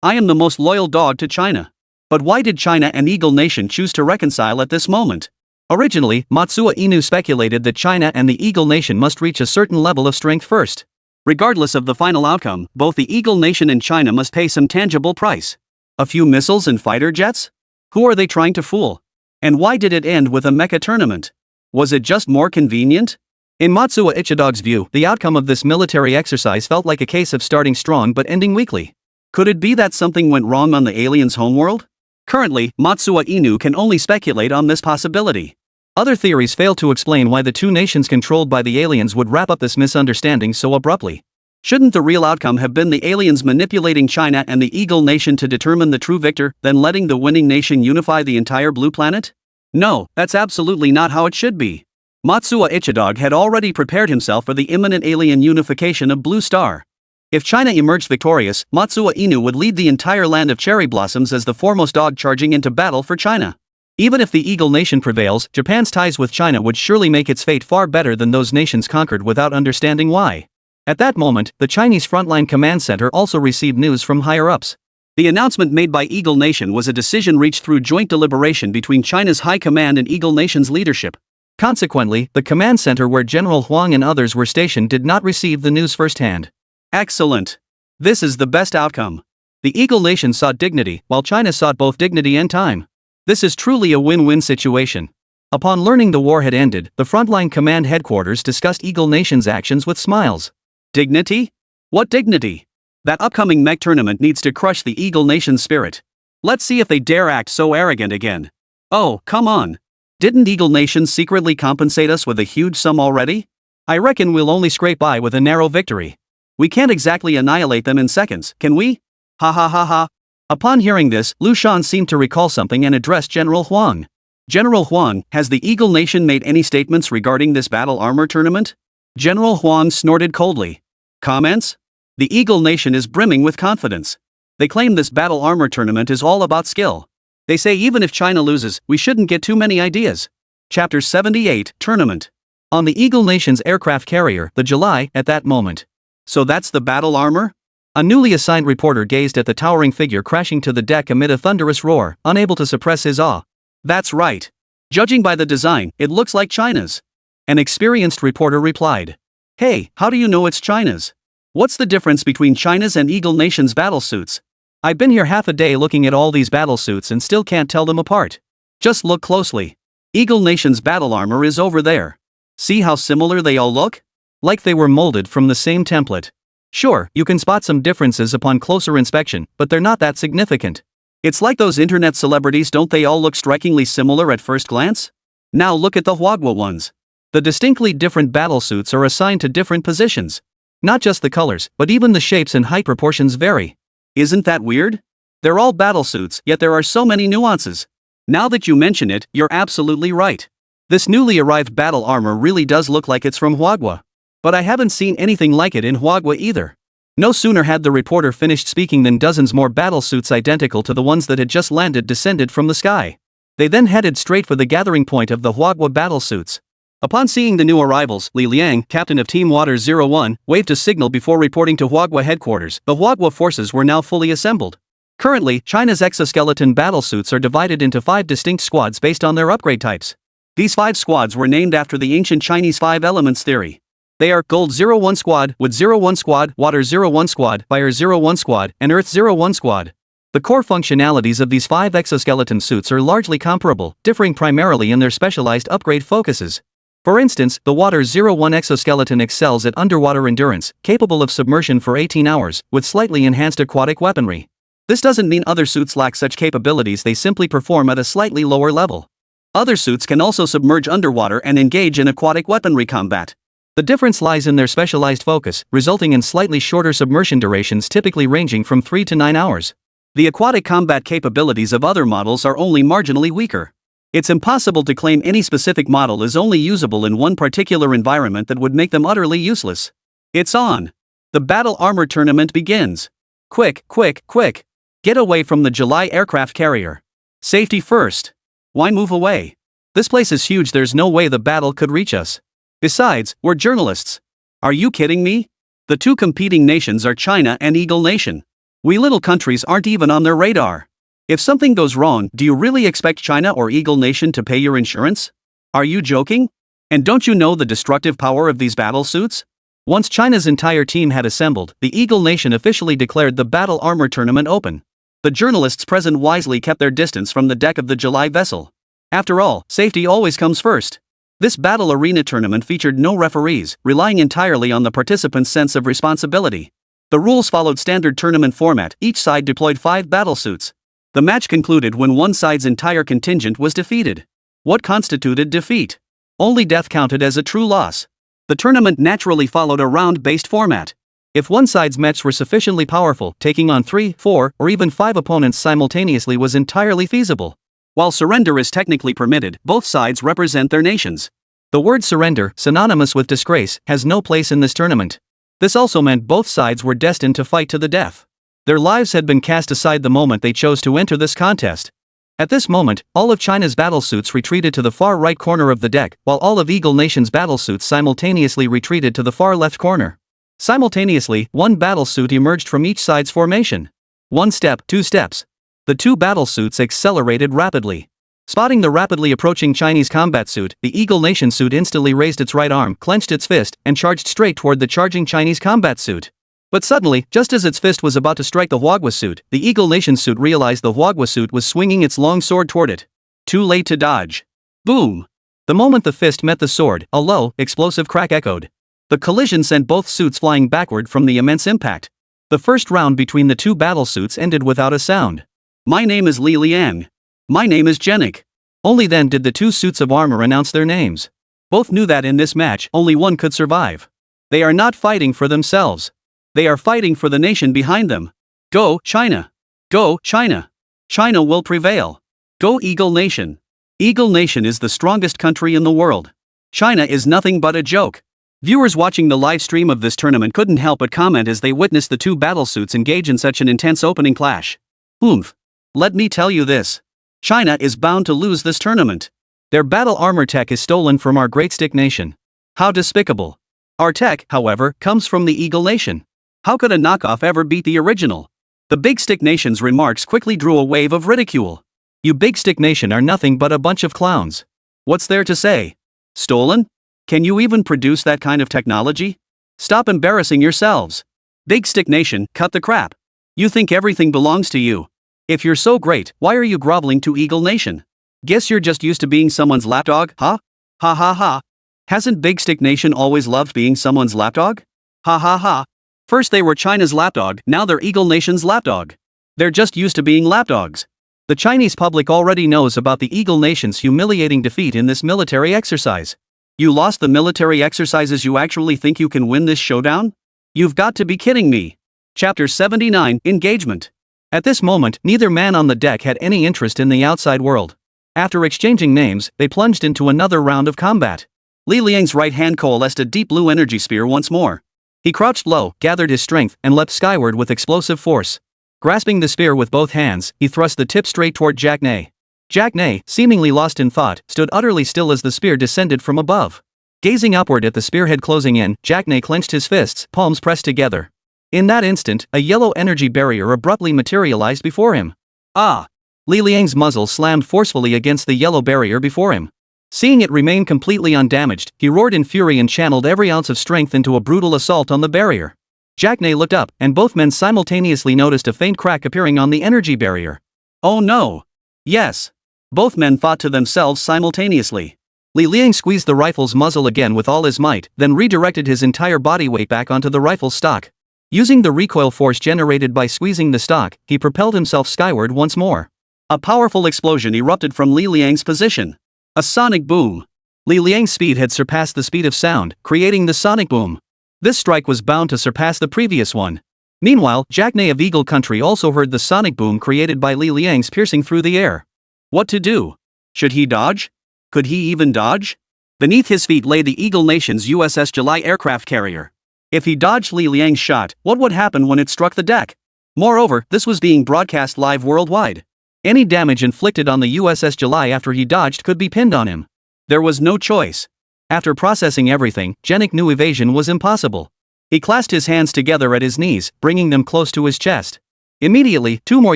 I am the most loyal dog to China. But why did China and Eagle Nation choose to reconcile at this moment? Originally, Matsuo Inu speculated that China and the Eagle Nation must reach a certain level of strength first. Regardless of the final outcome, both the Eagle Nation and China must pay some tangible price. A few missiles and fighter jets? Who are they trying to fool? And why did it end with a mecha tournament? Was it just more convenient? In Matsuo Ichidog's view, the outcome of this military exercise felt like a case of starting strong but ending weakly. Could it be that something went wrong on the aliens' homeworld? Currently, Matsuo Inu can only speculate on this possibility. Other theories fail to explain why the two nations controlled by the aliens would wrap up this misunderstanding so abruptly. Shouldn't the real outcome have been the aliens manipulating China and the Eagle Nation to determine the true victor, then letting the winning nation unify the entire blue planet? No, that's absolutely not how it should be. Matsuo Ichidog had already prepared himself for the imminent alien unification of Blue Star. If China emerged victorious, Matsuo Inu would lead the entire land of cherry blossoms as the foremost dog charging into battle for China. Even if the Eagle Nation prevails, Japan's ties with China would surely make its fate far better than those nations conquered without understanding why. At that moment, the Chinese frontline command center also received news from higher-ups. The announcement made by Eagle Nation was a decision reached through joint deliberation between China's high command and Eagle Nation's leadership. Consequently, the command center where General Huang and others were stationed did not receive the news firsthand. Excellent. This is the best outcome. The Eagle Nation sought dignity, while China sought both dignity and time. This is truly a win-win situation. Upon learning the war had ended, the frontline command headquarters discussed Eagle Nation's actions with smiles. Dignity? What dignity? That upcoming mech tournament needs to crush the Eagle Nation's spirit. Let's see if they dare act so arrogant again. Oh, come on. Didn't Eagle Nation secretly compensate us with a huge sum already? I reckon we'll only scrape by with a narrow victory. We can't exactly annihilate them in seconds, can we? Ha ha ha ha. Upon hearing this, Liu Shan seemed to recall something and addressed General Huang. General Huang, has the Eagle Nation made any statements regarding this battle armor tournament? General Huang snorted coldly. Comments? The Eagle Nation is brimming with confidence. They claim this battle armor tournament is all about skill. They say even if China loses, we shouldn't get too many ideas. Chapter 78, Tournament. On the Eagle Nation's aircraft carrier, the July, at that moment. So that's the battle armor? A newly assigned reporter gazed at the towering figure crashing to the deck amid a thunderous roar, unable to suppress his awe. That's right. Judging by the design, it looks like China's. An experienced reporter replied. Hey, how do you know it's China's? What's the difference between China's and Eagle Nation's battlesuits? I've been here half a day looking at all these battlesuits and still can't tell them apart. Just look closely. Eagle Nation's battle armor is over there. See how similar they all look? Like they were molded from the same template. Sure, you can spot some differences upon closer inspection, but they're not that significant. It's like those internet celebrities, don't they all look strikingly similar at first glance? Now look at the Huagua ones. The distinctly different battlesuits are assigned to different positions. Not just the colors, but even the shapes and height proportions vary. Isn't that weird? They're all battlesuits, yet there are so many nuances. Now that you mention it, you're absolutely right. This newly arrived battle armor really does look like it's from Huagua. But I haven't seen anything like it in Huagua either. No sooner had the reporter finished speaking than dozens more battlesuits identical to the ones that had just landed descended from the sky. They then headed straight for the gathering point of the Huagua battlesuits. Upon seeing the new arrivals, Li Liang, captain of Team Water 01, waved a signal before reporting to Huagua headquarters. The Huagua forces were now fully assembled. Currently, China's exoskeleton battlesuits are divided into 5 distinct squads based on their upgrade types. These 5 squads were named after the ancient Chinese 5 elements theory. They are Gold 01 Squad, Wood 01 Squad, Water 01 Squad, Fire 01 Squad, and Earth 01 Squad. The core functionalities of these 5 exoskeleton suits are largely comparable, differing primarily in their specialized upgrade focuses. For instance, the Water 01 exoskeleton excels at underwater endurance, capable of submersion for 18 hours, with slightly enhanced aquatic weaponry. This doesn't mean other suits lack such capabilities, they simply perform at a slightly lower level. Other suits can also submerge underwater and engage in aquatic weaponry combat. The difference lies in their specialized focus, resulting in slightly shorter submersion durations typically ranging from 3 to 9 hours. The aquatic combat capabilities of other models are only marginally weaker. It's impossible to claim any specific model is only usable in one particular environment that would make them utterly useless. It's on. The battle armor tournament begins. Quick, quick, quick. Get away from the July aircraft carrier. Safety first. Why move away? This place is huge, there's no way the battle could reach us. Besides, we're journalists. Are you kidding me? The two competing nations are China and Eagle Nation. We little countries aren't even on their radar. If something goes wrong, do you really expect China or Eagle Nation to pay your insurance? Are you joking? And don't you know the destructive power of these battle suits? Once China's entire team had assembled, the Eagle Nation officially declared the battle armor tournament open. The journalists present wisely kept their distance from the deck of the July vessel. After all, safety always comes first. This battle arena tournament featured no referees, relying entirely on the participants' sense of responsibility. The rules followed standard tournament format. Each side deployed 5 battlesuits. The match concluded when one side's entire contingent was defeated. What constituted defeat? Only death counted as a true loss. The tournament naturally followed a round-based format. If one side's mechs were sufficiently powerful, taking on 3, 4, or even 5 opponents simultaneously was entirely feasible. While surrender is technically permitted, both sides represent their nations. The word surrender, synonymous with disgrace, has no place in this tournament. This also meant both sides were destined to fight to the death. Their lives had been cast aside the moment they chose to enter this contest. At this moment, all of China's battlesuits retreated to the far right corner of the deck, while all of Eagle Nation's battlesuits simultaneously retreated to the far left corner. Simultaneously, one battlesuit emerged from each side's formation. 1 step, 2 steps. The 2 battlesuits accelerated rapidly. Spotting the rapidly approaching Chinese combat suit, the Eagle Nation suit instantly raised its right arm, clenched its fist, and charged straight toward the charging Chinese combat suit. But suddenly, just as its fist was about to strike the Huagua suit, the Eagle Nation suit realized the Huagua suit was swinging its long sword toward it. Too late to dodge. Boom! The moment the fist met the sword, a low, explosive crack echoed. The collision sent both suits flying backward from the immense impact. The first round between the 2 battlesuits ended without a sound. My name is Li Liang. My name is Jenik. Only then did the 2 suits of armor announce their names. Both knew that in this match, only one could survive. They are not fighting for themselves. They are fighting for the nation behind them. Go, China! Go, China! China will prevail. Go, Eagle Nation! Eagle Nation is the strongest country in the world. China is nothing but a joke. Viewers watching the live stream of this tournament couldn't help but comment as they witnessed the 2 battlesuits engage in such an intense opening clash. Oomph! Let me tell you this. China is bound to lose this tournament. Their battle armor tech is stolen from our great stick nation. How despicable. Our tech, however, comes from the Eagle Nation. How could a knockoff ever beat the original? The Big Stick Nation's remarks quickly drew a wave of ridicule. You Big Stick Nation are nothing but a bunch of clowns. What's there to say? Stolen? Can you even produce that kind of technology? Stop embarrassing yourselves. Big Stick Nation, cut the crap. You think everything belongs to you. If you're so great, why are you groveling to Eagle Nation? Guess you're just used to being someone's lapdog, huh? Ha ha ha. Hasn't Big Stick Nation always loved being someone's lapdog? Ha ha ha. First they were China's lapdog, now they're Eagle Nation's lapdog. They're just used to being lapdogs. The Chinese public already knows about the Eagle Nation's humiliating defeat in this military exercise. You lost the military exercises. You actually think you can win this showdown? You've got to be kidding me. Chapter 79, Engagement. At this moment, neither man on the deck had any interest in the outside world. After exchanging names, they plunged into another round of combat. Li Liang's right hand coalesced a deep blue energy spear once more. He crouched low, gathered his strength, and leapt skyward with explosive force. Grasping the spear with both hands, he thrust the tip straight toward Jack Ney. Jack Ney, seemingly lost in thought, stood utterly still as the spear descended from above. Gazing upward at the spearhead closing in, Jack Ney clenched his fists, palms pressed together. In that instant, a yellow energy barrier abruptly materialized before him. Ah! Li Liang's muzzle slammed forcefully against the yellow barrier before him. Seeing it remain completely undamaged, he roared in fury and channeled every ounce of strength into a brutal assault on the barrier. Jack Ney looked up, and both men simultaneously noticed a faint crack appearing on the energy barrier. Oh no! Yes! Both men thought to themselves simultaneously. Li Liang squeezed the rifle's muzzle again with all his might, then redirected his entire body weight back onto the rifle's stock. Using the recoil force generated by squeezing the stock, he propelled himself skyward once more. A powerful explosion erupted from Li Liang's position. A sonic boom. Li Liang's speed had surpassed the speed of sound, creating the sonic boom. This strike was bound to surpass the previous one. Meanwhile, Jack Ney of Eagle Country also heard the sonic boom created by Li Liang's piercing through the air. What to do? Should he dodge? Could he even dodge? Beneath his feet lay the Eagle Nation's USS July aircraft carrier. If he dodged Li Liang's shot, what would happen when it struck the deck? Moreover, this was being broadcast live worldwide. Any damage inflicted on the USS July after he dodged could be pinned on him. There was no choice. After processing everything, Jenik knew evasion was impossible. He clasped his hands together at his knees, bringing them close to his chest. Immediately, 2 more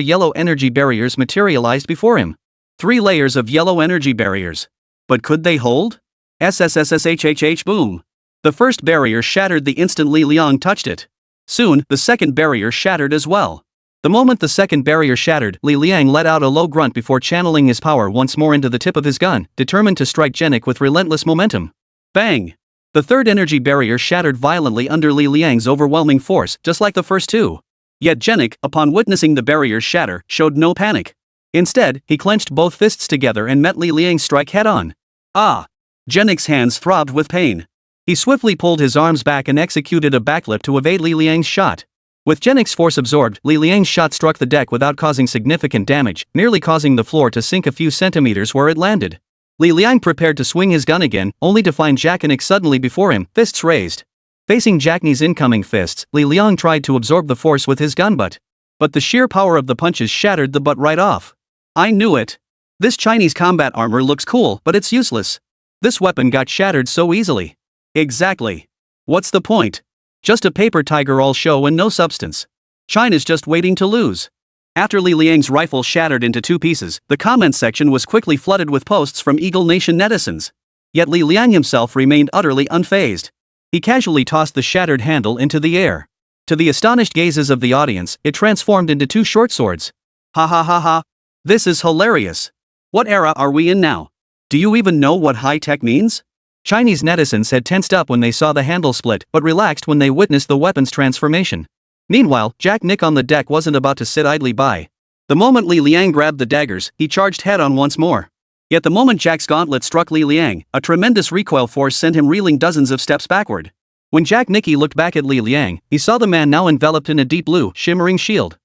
yellow energy barriers materialized before him. 3 layers of yellow energy barriers. But could they hold? SSSSHHH boom. The first barrier shattered the instant Li Liang touched it. Soon, the second barrier shattered as well. The moment the second barrier shattered, Li Liang let out a low grunt before channeling his power once more into the tip of his gun, determined to strike Genik with relentless momentum. Bang! The third energy barrier shattered violently under Li Liang's overwhelming force, just like the first two. Yet Genik, upon witnessing the barriers shatter, showed no panic. Instead, he clenched both fists together and met Li Liang's strike head-on. Ah! Genik's hands throbbed with pain. He swiftly pulled his arms back and executed a backflip to evade Li Liang's shot. With Genik's force absorbed, Li Liang's shot struck the deck without causing significant damage, merely causing the floor to sink a few centimeters where it landed. Li Liang prepared to swing his gun again, only to find Genik suddenly before him, fists raised. Facing Genik's incoming fists, Li Liang tried to absorb the force with his gun butt. But the sheer power of the punches shattered the butt right off. I knew it. This Chinese combat armor looks cool, but it's useless. This weapon got shattered so easily. Exactly. What's the point? Just a paper tiger all show and no substance. China's just waiting to lose. After Li Liang's rifle shattered into two pieces, the comments section was quickly flooded with posts from Eagle Nation netizens. Yet Li Liang himself remained utterly unfazed. He casually tossed the shattered handle into the air. To the astonished gazes of the audience, it transformed into two short swords. Ha ha ha ha. This is hilarious. What era are we in now? Do you even know what high-tech means? Chinese netizens had tensed up when they saw the handle split, but relaxed when they witnessed the weapon's transformation. Meanwhile, Genik on the deck wasn't about to sit idly by. The moment Li Liang grabbed the daggers, he charged head-on once more. Yet the moment Jack's gauntlet struck Li Liang, a tremendous recoil force sent him reeling dozens of steps backward. When Genik looked back at Li Liang, he saw the man now enveloped in a deep blue, shimmering shield.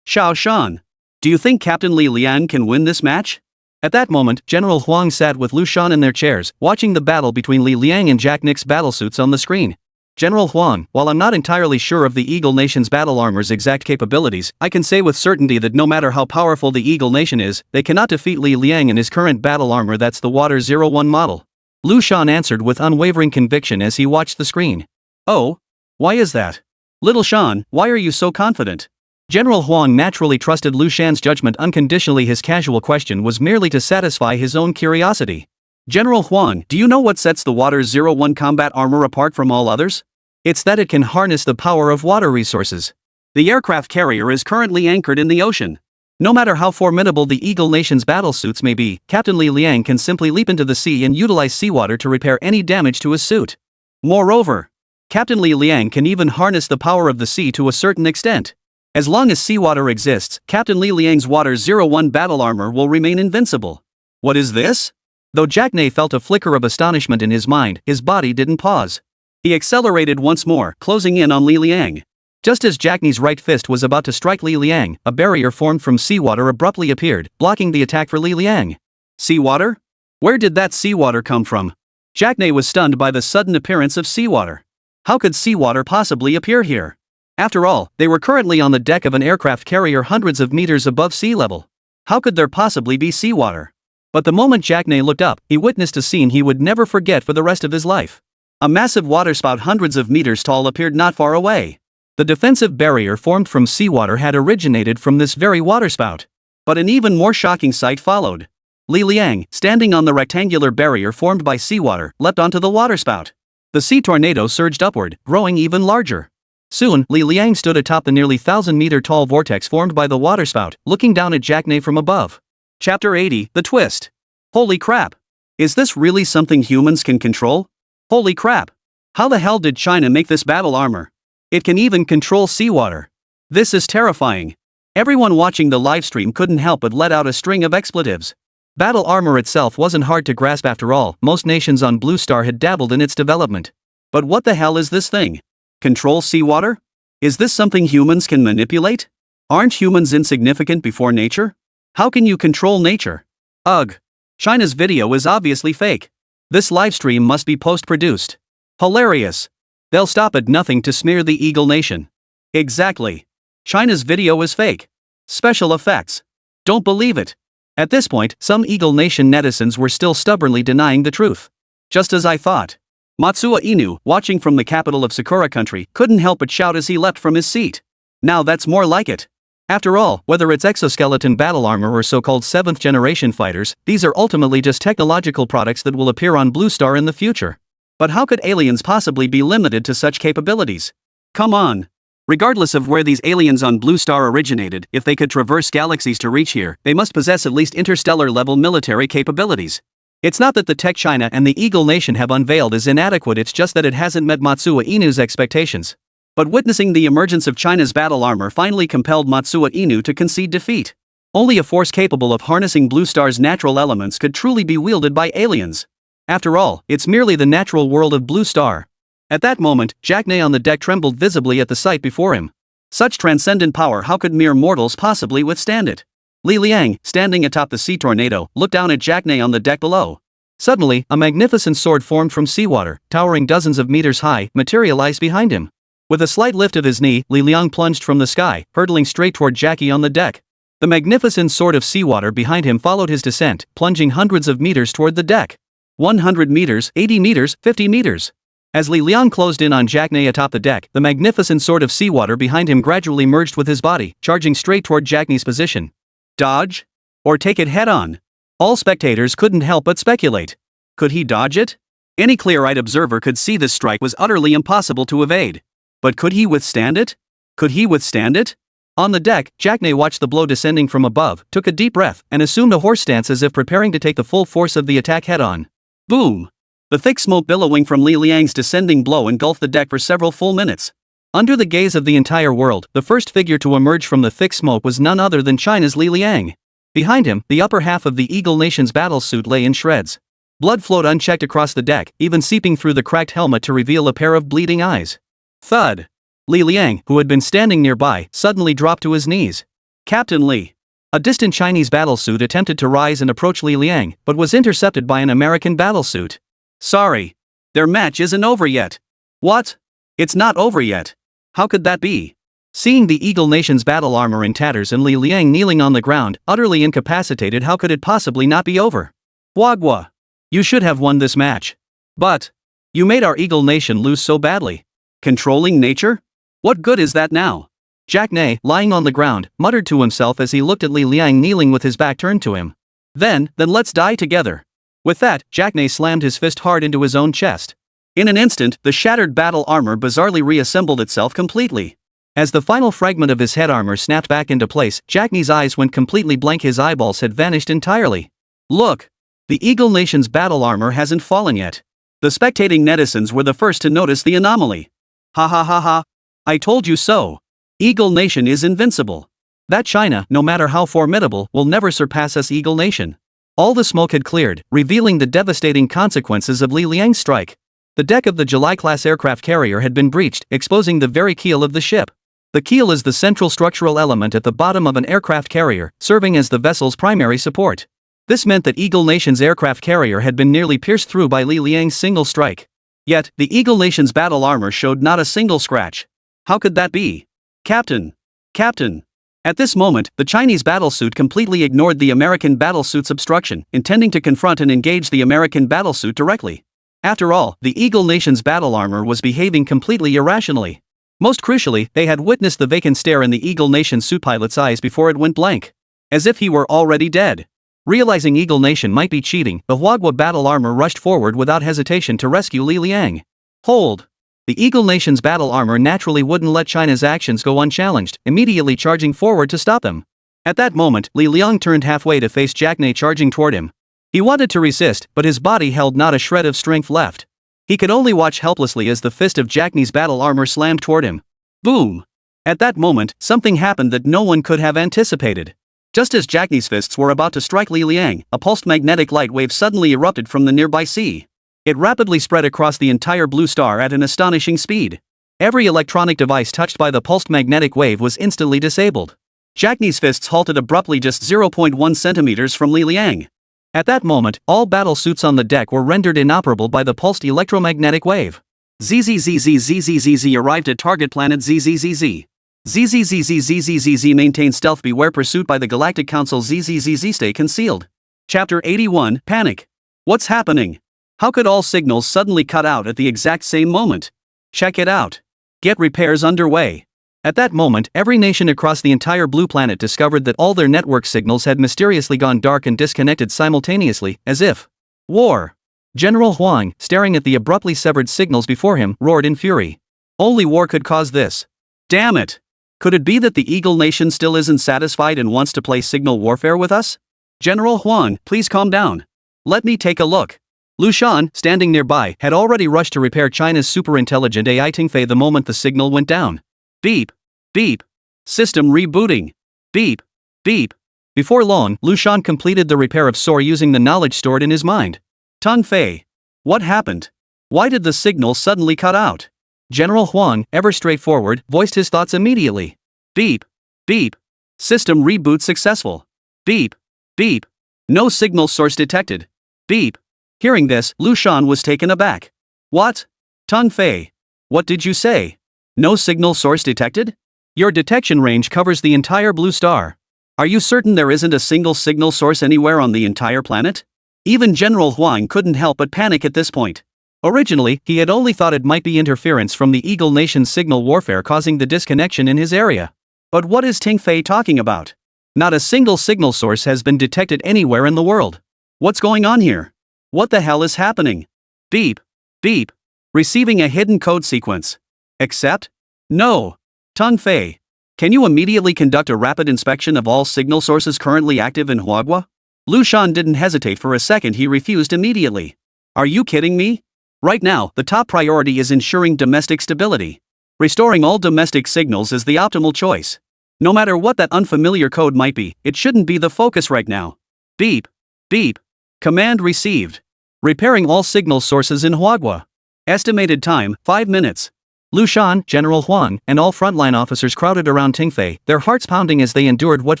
Liu Shan. Do you think Captain Li Liang can win this match? At that moment, General Huang sat with Liu Shan in their chairs, watching the battle between Li Liang and Genik's battlesuits on the screen. General Huang, while I'm not entirely sure of the Eagle Nation's battle armor's exact capabilities, I can say with certainty that no matter how powerful the Eagle Nation is, they cannot defeat Li Liang in his current battle armor. That's the Water 01 model. Liu Shan answered with unwavering conviction as he watched the screen. Oh? Why is that? Little Shan, why are you so confident? General Huang naturally trusted Liu Shan's judgment unconditionally. His casual question was merely to satisfy his own curiosity. General Huang, do you know what sets the Water 01 combat armor apart from all others? It's that it can harness the power of water resources. The aircraft carrier is currently anchored in the ocean. No matter how formidable the Eagle Nation's battlesuits may be, Captain Li Liang can simply leap into the sea and utilize seawater to repair any damage to his suit. Moreover, Captain Li Liang can even harness the power of the sea to a certain extent. As long as seawater exists, Captain Li Liang's Water 01 battle armor will remain invincible. What is this? Though Genik felt a flicker of astonishment in his mind, his body didn't pause. He accelerated once more, closing in on Li Liang. Just as Genik's right fist was about to strike Li Liang, a barrier formed from seawater abruptly appeared, blocking the attack for Li Liang. Seawater? Where did that seawater come from? Genik was stunned by the sudden appearance of seawater. How could seawater possibly appear here? After all, they were currently on the deck of an aircraft carrier hundreds of meters above sea level. How could there possibly be seawater? But the moment Genik looked up, he witnessed a scene he would never forget for the rest of his life. A massive waterspout hundreds of meters tall appeared not far away. The defensive barrier formed from seawater had originated from this very waterspout. But an even more shocking sight followed. Li Liang, standing on the rectangular barrier formed by seawater, leapt onto the waterspout. The sea tornado surged upward, growing even larger. Soon, Li Liang stood atop the nearly 1,000-meter-tall vortex formed by the waterspout, looking down at Genik from above. Chapter 80, The Twist. Holy crap! Is this really something humans can control? Holy crap! How the hell did China make this battle armor? It can even control seawater. This is terrifying. Everyone watching the livestream couldn't help but let out a string of expletives. Battle armor itself wasn't hard to grasp after all, most nations on Blue Star had dabbled in its development. But what the hell is this thing? Control seawater? Is this something humans can manipulate? Aren't humans insignificant before nature? How can you control nature? Ugh. China's video is obviously fake. This livestream must be post-produced. Hilarious. They'll stop at nothing to smear the Eagle Nation. Exactly. China's video is fake. Special effects. Don't believe it. At this point, some Eagle Nation netizens were still stubbornly denying the truth. Just as I thought. Matsuo Inu, watching from the capital of Sakura country, couldn't help but shout as he leapt from his seat. Now that's more like it. After all, whether it's exoskeleton battle armor or so-called 7th-generation fighters, these are ultimately just technological products that will appear on Blue Star in the future. But how could aliens possibly be limited to such capabilities? Come on. Regardless of where these aliens on Blue Star originated, if they could traverse galaxies to reach here, they must possess at least interstellar-level military capabilities. It's not that the tech China and the Eagle Nation have unveiled is inadequate, it's just that it hasn't met Matsuo Inu's expectations. But witnessing the emergence of China's battle armor finally compelled Matsuo Inu to concede defeat. Only a force capable of harnessing Blue Star's natural elements could truly be wielded by aliens. After all, it's merely the natural world of Blue Star. At that moment, Jackney on the deck trembled visibly at the sight before him. Such transcendent power, how could mere mortals possibly withstand it? Li Liang, standing atop the sea tornado, looked down at Jackney on the deck below. Suddenly, a magnificent sword formed from seawater, towering dozens of meters high, materialized behind him. With a slight lift of his knee, Li Liang plunged from the sky, hurtling straight toward Jackie on the deck. The magnificent sword of seawater behind him followed his descent, plunging hundreds of meters toward the deck. 100 meters, 80 meters, 50 meters. As Li Liang closed in on Jackney atop the deck, the magnificent sword of seawater behind him gradually merged with his body, charging straight toward Jackney's position. Dodge? Or take it head-on? All spectators couldn't help but speculate. Could he dodge it? Any clear-eyed observer could see this strike was utterly impossible to evade. But could he withstand it? Could he withstand it? On the deck, Jackney watched the blow descending from above, took a deep breath, and assumed a horse stance as if preparing to take the full force of the attack head-on. Boom! The thick smoke billowing from Li Liang's descending blow engulfed the deck for several full minutes. Under the gaze of the entire world, the first figure to emerge from the thick smoke was none other than China's Li Liang. Behind him, the upper half of the Eagle Nation's battlesuit lay in shreds. Blood flowed unchecked across the deck, even seeping through the cracked helmet to reveal a pair of bleeding eyes. Thud! Li Liang, who had been standing nearby, suddenly dropped to his knees. Captain Li. A distant Chinese battlesuit attempted to rise and approach Li Liang, but was intercepted by an American battlesuit. Sorry. Their match isn't over yet. What? It's not over yet. How could that be? Seeing the Eagle Nation's battle armor in tatters and Li Liang kneeling on the ground, utterly incapacitated, how could it possibly not be over? Wagwa. You should have won this match. But you made our Eagle Nation lose so badly. Controlling nature? What good is that now? Jackney, lying on the ground, muttered to himself as he looked at Li Liang kneeling with his back turned to him. Then let's die together. With that, Jackney slammed his fist hard into his own chest. In an instant, the shattered battle armor bizarrely reassembled itself completely. As the final fragment of his head armor snapped back into place, Jackney's eyes went completely blank, his eyeballs had vanished entirely. Look! The Eagle Nation's battle armor hasn't fallen yet. The spectating netizens were the first to notice the anomaly. Ha ha ha ha. I told you so. Eagle Nation is invincible. That China, no matter how formidable, will never surpass us, Eagle Nation. All the smoke had cleared, revealing the devastating consequences of Li Liang's strike. The deck of the July-class aircraft carrier had been breached, exposing the very keel of the ship. The keel is the central structural element at the bottom of an aircraft carrier, serving as the vessel's primary support. This meant that Eagle Nation's aircraft carrier had been nearly pierced through by Li Liang's single strike. Yet, the Eagle Nation's battle armor showed not a single scratch. How could that be? Captain! Captain! At this moment, the Chinese battlesuit completely ignored the American battlesuit's obstruction, intending to confront and engage the American battlesuit directly. After all, the Eagle Nation's battle armor was behaving completely irrationally. Most crucially, they had witnessed the vacant stare in the Eagle Nation suit pilot's eyes before it went blank. As if he were already dead. Realizing Eagle Nation might be cheating, the Huagua battle armor rushed forward without hesitation to rescue Li Liang. Hold! The Eagle Nation's battle armor naturally wouldn't let China's actions go unchallenged, immediately charging forward to stop them. At that moment, Li Liang turned halfway to face Jackney charging toward him. He wanted to resist, but his body held not a shred of strength left. He could only watch helplessly as the fist of Jackney's battle armor slammed toward him. Boom! At that moment, something happened that no one could have anticipated. Just as Jackney's fists were about to strike Li Liang, a pulsed magnetic light wave suddenly erupted from the nearby sea. It rapidly spread across the entire Blue Star at an astonishing speed. Every electronic device touched by the pulsed magnetic wave was instantly disabled. Jackney's fists halted abruptly just 0.1 centimeters from Li Liang. At that moment, all battle suits on the deck were rendered inoperable by the pulsed electromagnetic wave. ZZZZZZZZ arrived at target planet ZZZZ. ZZZZZZZ maintain stealth, beware pursuit by the Galactic Council. ZZZZ stay concealed. Chapter 81, Panic. What's happening? How could all signals suddenly cut out at the exact same moment? Check it out. Get repairs underway. At that moment, every nation across the entire blue planet discovered that all their network signals had mysteriously gone dark and disconnected simultaneously, as if war. General Huang, staring at the abruptly severed signals before him, roared in fury. Only war could cause this. Damn it! Could it be that the Eagle Nation still isn't satisfied and wants to play signal warfare with us? General Huang, please calm down. Let me take a look. Liu Shan, standing nearby, had already rushed to repair China's super-intelligent AI Tingfei the moment the signal went down. Beep. Beep. System rebooting. Beep. Beep. Before long, Liu Shan completed the repair of SOAR using the knowledge stored in his mind. Tingfei. What happened? Why did the signal suddenly cut out? General Huang, ever straightforward, voiced his thoughts immediately. Beep. Beep. System reboot successful. Beep. Beep. No signal source detected. Beep. Hearing this, Liu Shan was taken aback. What? Tingfei. What did you say? No signal source detected? Your detection range covers the entire blue star. Are you certain there isn't a single signal source anywhere on the entire planet? Even General Huang couldn't help but panic at this point. Originally, he had only thought it might be interference from the Eagle Nation's signal warfare causing the disconnection in his area. But what is Tingfei talking about? Not a single signal source has been detected anywhere in the world. What's going on here? What the hell is happening? Beep. Beep. Receiving a hidden code sequence. Accept? No. Tingfei. Can you immediately conduct a rapid inspection of all signal sources currently active in Huagua? Liu Shan didn't hesitate for a second, he refused immediately. Are you kidding me? Right now, the top priority is ensuring domestic stability. Restoring all domestic signals is the optimal choice. No matter what that unfamiliar code might be, it shouldn't be the focus right now. Beep. Beep. Command received. Repairing all signal sources in Huagua. Estimated time, 5 minutes. Liu Shan, General Huang, and all frontline officers crowded around Tingfei, their hearts pounding as they endured what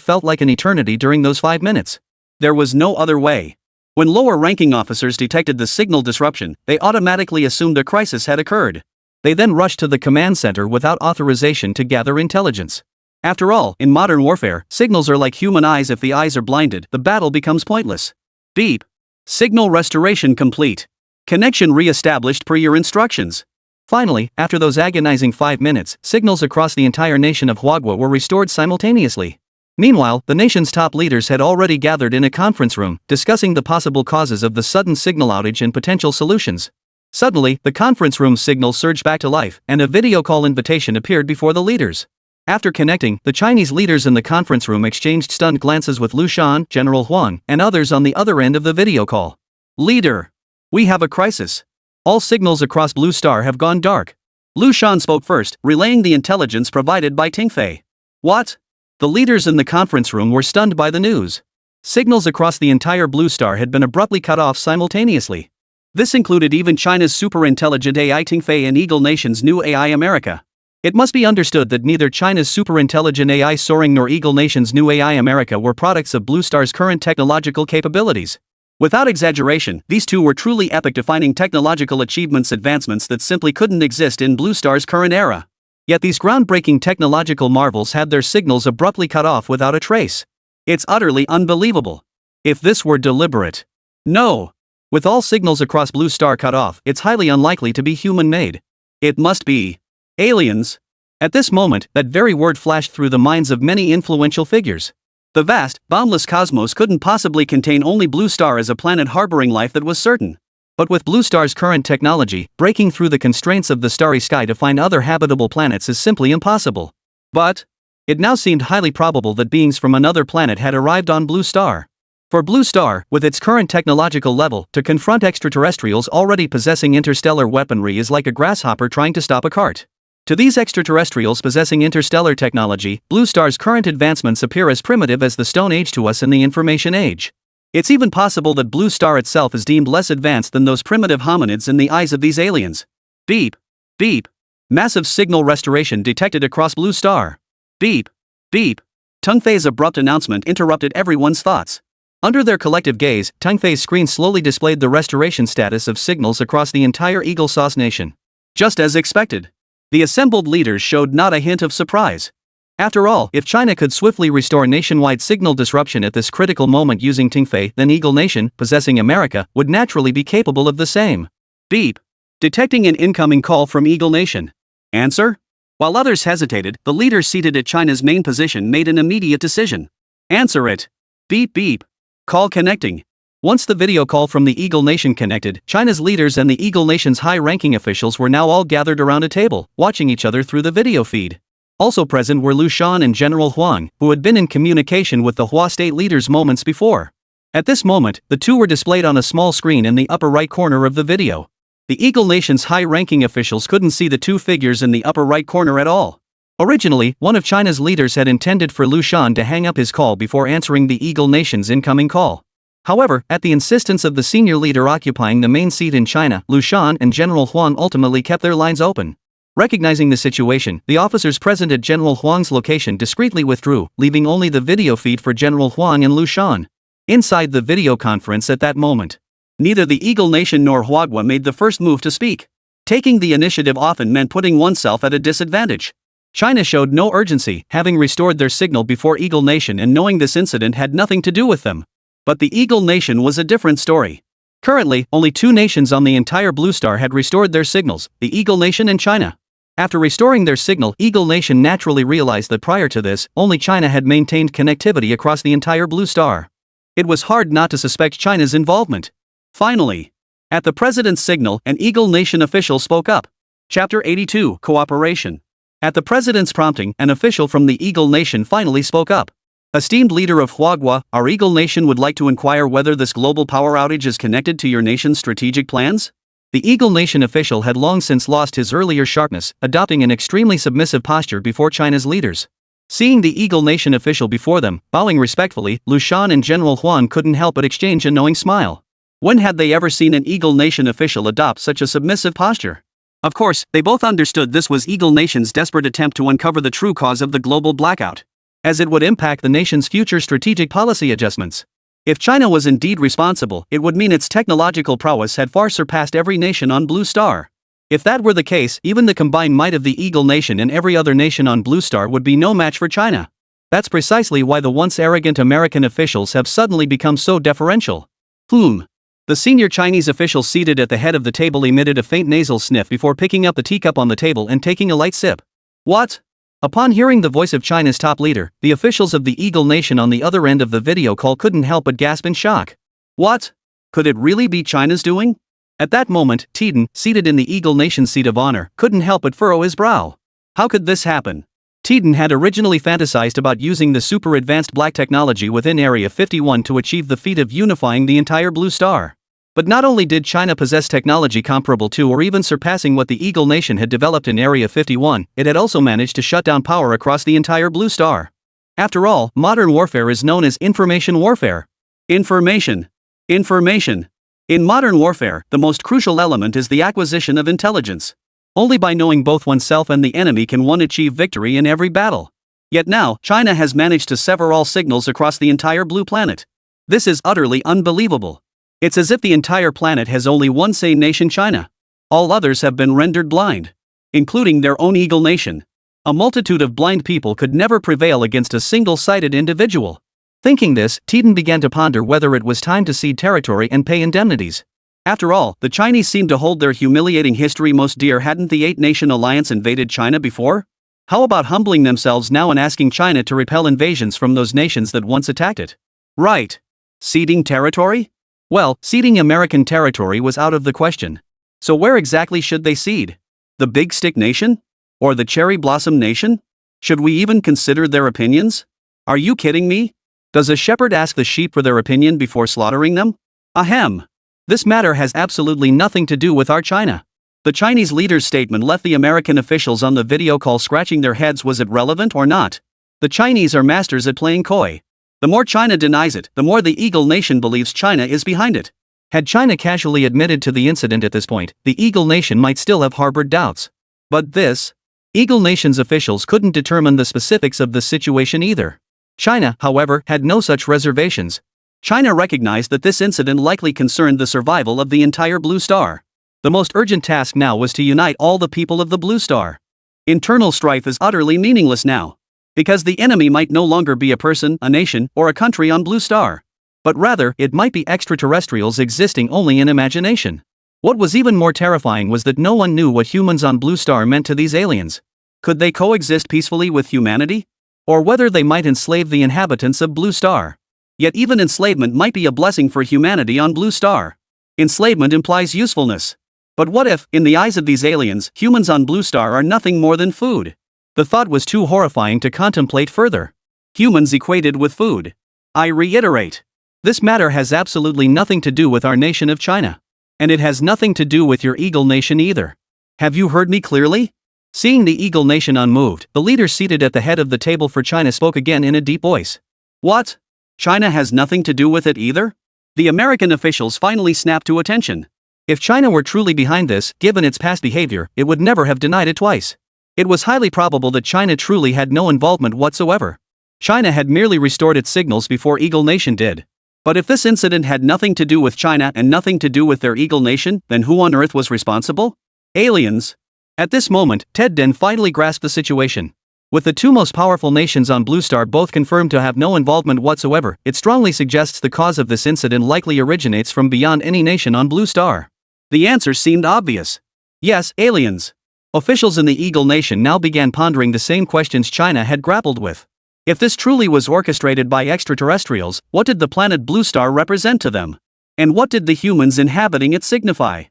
felt like an eternity during those 5 minutes. There was no other way. When lower-ranking officers detected the signal disruption, they automatically assumed a crisis had occurred. They then rushed to the command center without authorization to gather intelligence. After all, in modern warfare, signals are like human eyes. If the eyes are blinded, the battle becomes pointless. Beep. Signal restoration complete. Connection re-established per your instructions. Finally, after those agonizing 5 minutes, signals across the entire nation of Huagua were restored simultaneously. Meanwhile, the nation's top leaders had already gathered in a conference room, discussing the possible causes of the sudden signal outage and potential solutions. Suddenly, the conference room's signal surged back to life, and a video call invitation appeared before the leaders. After connecting, the Chinese leaders in the conference room exchanged stunned glances with Liu Shan, General Huang, and others on the other end of the video call. Leader. We have a crisis. All signals across Blue Star have gone dark. Liu Shan spoke first, relaying the intelligence provided by Tingfei. What? The leaders in the conference room were stunned by the news. Signals across the entire Blue Star had been abruptly cut off simultaneously. This included even China's super-intelligent AI Tingfei and Eagle Nation's new AI America. It must be understood that neither China's super-intelligent AI Soaring nor Eagle Nation's new AI America were products of Blue Star's current technological capabilities. Without exaggeration, these two were truly epoch-defining technological advancements that simply couldn't exist in Blue Star's current era. Yet these groundbreaking technological marvels had their signals abruptly cut off without a trace. It's utterly unbelievable. If this were deliberate. No. With all signals across Blue Star cut off, it's highly unlikely to be human-made. It must be aliens. At this moment, that very word flashed through the minds of many influential figures. The vast, boundless cosmos couldn't possibly contain only Blue Star as a planet harboring life that was certain. But with Blue Star's current technology, breaking through the constraints of the starry sky to find other habitable planets is simply impossible. But it now seemed highly probable that beings from another planet had arrived on Blue Star. For Blue Star, with its current technological level, to confront extraterrestrials already possessing interstellar weaponry is like a grasshopper trying to stop a cart. To these extraterrestrials possessing interstellar technology, Blue Star's current advancements appear as primitive as the Stone Age to us in the Information Age. It's even possible that Blue Star itself is deemed less advanced than those primitive hominids in the eyes of these aliens. Beep. Beep. Massive signal restoration detected across Blue Star. Beep. Beep. Tingfei's abrupt announcement interrupted everyone's thoughts. Under their collective gaze, Tingfei's screen slowly displayed the restoration status of signals across the entire Eagle Sauce Nation. Just as expected. The assembled leaders showed not a hint of surprise. After all, if China could swiftly restore nationwide signal disruption at this critical moment using Tingfei, then Eagle Nation, possessing America, would naturally be capable of the same. Beep. Detecting an incoming call from Eagle Nation. Answer? While others hesitated, the leader seated at China's main position made an immediate decision. Answer it. Beep beep. Call connecting. Once the video call from the Eagle Nation connected, China's leaders and the Eagle Nation's high-ranking officials were now all gathered around a table, watching each other through the video feed. Also present were Liu Shan and General Huang, who had been in communication with the Hua state leaders moments before. At this moment, the two were displayed on a small screen in the upper right corner of the video. The Eagle Nation's high-ranking officials couldn't see the two figures in the upper right corner at all. Originally, one of China's leaders had intended for Liu Shan to hang up his call before answering the Eagle Nation's incoming call. However, at the insistence of the senior leader occupying the main seat in China, Liu Shan and General Huang ultimately kept their lines open. Recognizing the situation, the officers present at General Huang's location discreetly withdrew, leaving only the video feed for General Huang and Liu Shan. Inside the video conference at that moment, neither the Eagle Nation nor Huagua made the first move to speak. Taking the initiative often meant putting oneself at a disadvantage. China showed no urgency, having restored their signal before Eagle Nation and knowing this incident had nothing to do with them. But the Eagle Nation was a different story. Currently, only two nations on the entire Blue Star had restored their signals, the Eagle Nation and China. After restoring their signal, Eagle Nation naturally realized that prior to this, only China had maintained connectivity across the entire Blue Star. It was hard not to suspect China's involvement. Finally, at the president's signal, an Eagle Nation official spoke up. Chapter 82, Cooperation. At the president's prompting, an official from the Eagle Nation finally spoke up. Esteemed leader of Huagua, our Eagle Nation would like to inquire whether this global power outage is connected to your nation's strategic plans? The Eagle Nation official had long since lost his earlier sharpness, adopting an extremely submissive posture before China's leaders. Seeing the Eagle Nation official before them, bowing respectfully, Liu Shan and General Huang couldn't help but exchange a knowing smile. When had they ever seen an Eagle Nation official adopt such a submissive posture? Of course, they both understood this was Eagle Nation's desperate attempt to uncover the true cause of the global blackout, as it would impact the nation's future strategic policy adjustments. If China was indeed responsible, it would mean its technological prowess had far surpassed every nation on Blue Star. If that were the case, even the combined might of the Eagle Nation and every other nation on Blue Star would be no match for China. That's precisely why the once arrogant American officials have suddenly become so deferential. The senior Chinese official seated at the head of the table emitted a faint nasal sniff before picking up the teacup on the table and taking a light sip. What? Upon hearing the voice of China's top leader, the officials of the Eagle Nation on the other end of the video call couldn't help but gasp in shock. What? Could it really be China's doing? At that moment, Tiden, seated in the Eagle Nation seat of honor, couldn't help but furrow his brow. How could this happen? Tiden had originally fantasized about using the super-advanced black technology within Area 51 to achieve the feat of unifying the entire Blue Star. But not only did China possess technology comparable to or even surpassing what the Eagle Nation had developed in Area 51, it had also managed to shut down power across the entire Blue Star. After all, modern warfare is known as information warfare. Information. In modern warfare, the most crucial element is the acquisition of intelligence. Only by knowing both oneself and the enemy can one achieve victory in every battle. Yet now, China has managed to sever all signals across the entire blue planet. This is utterly unbelievable. It's as if the entire planet has only one sane nation, China. All others have been rendered blind, including their own Eagle Nation. A multitude of blind people could never prevail against a single-sided individual. Thinking this, Tiden began to ponder whether it was time to cede territory and pay indemnities. After all, the Chinese seemed to hold their humiliating history most dear. Hadn't the Eight-Nation Alliance invaded China before? How about humbling themselves now and asking China to repel invasions from those nations that once attacked it? Right. Ceding territory? Well, ceding American territory was out of the question. So where exactly should they cede? The Big Stick Nation? Or the Cherry Blossom Nation? Should we even consider their opinions? Are you kidding me? Does a shepherd ask the sheep for their opinion before slaughtering them? Ahem. This matter has absolutely nothing to do with our China. The Chinese leader's statement left the American officials on the video call scratching their heads. Was it relevant or not? The Chinese are masters at playing coy. The more China denies it, the more the Eagle Nation believes China is behind it. Had China casually admitted to the incident at this point, the Eagle Nation might still have harbored doubts. But this? Eagle Nation's officials couldn't determine the specifics of the situation either. China, however, had no such reservations. China recognized that this incident likely concerned the survival of the entire Blue Star. The most urgent task now was to unite all the people of the Blue Star. Internal strife is utterly meaningless now, because the enemy might no longer be a person, a nation, or a country on Blue Star. But rather, it might be extraterrestrials existing only in imagination. What was even more terrifying was that no one knew what humans on Blue Star meant to these aliens. Could they coexist peacefully with humanity? Or whether they might enslave the inhabitants of Blue Star. Yet even enslavement might be a blessing for humanity on Blue Star. Enslavement implies usefulness. But what if, in the eyes of these aliens, humans on Blue Star are nothing more than food? The thought was too horrifying to contemplate further. Humans equated with food. I reiterate. This matter has absolutely nothing to do with our nation of China. And it has nothing to do with your Eagle Nation either. Have you heard me clearly? Seeing the Eagle Nation unmoved, the leader seated at the head of the table for China spoke again in a deep voice. What? China has nothing to do with it either? The American officials finally snapped to attention. If China were truly behind this, given its past behavior, it would never have denied it twice. It was highly probable that China truly had no involvement whatsoever. China had merely restored its signals before Eagle Nation did. But if this incident had nothing to do with China and nothing to do with their Eagle Nation, then who on earth was responsible? Aliens. At this moment, Ted Den finally grasped the situation. With the two most powerful nations on Blue Star both confirmed to have no involvement whatsoever, it strongly suggests the cause of this incident likely originates from beyond any nation on Blue Star. The answer seemed obvious. Yes, aliens. Officials in the Eagle Nation now began pondering the same questions China had grappled with. If this truly was orchestrated by extraterrestrials, what did the planet Blue Star represent to them? And what did the humans inhabiting it signify?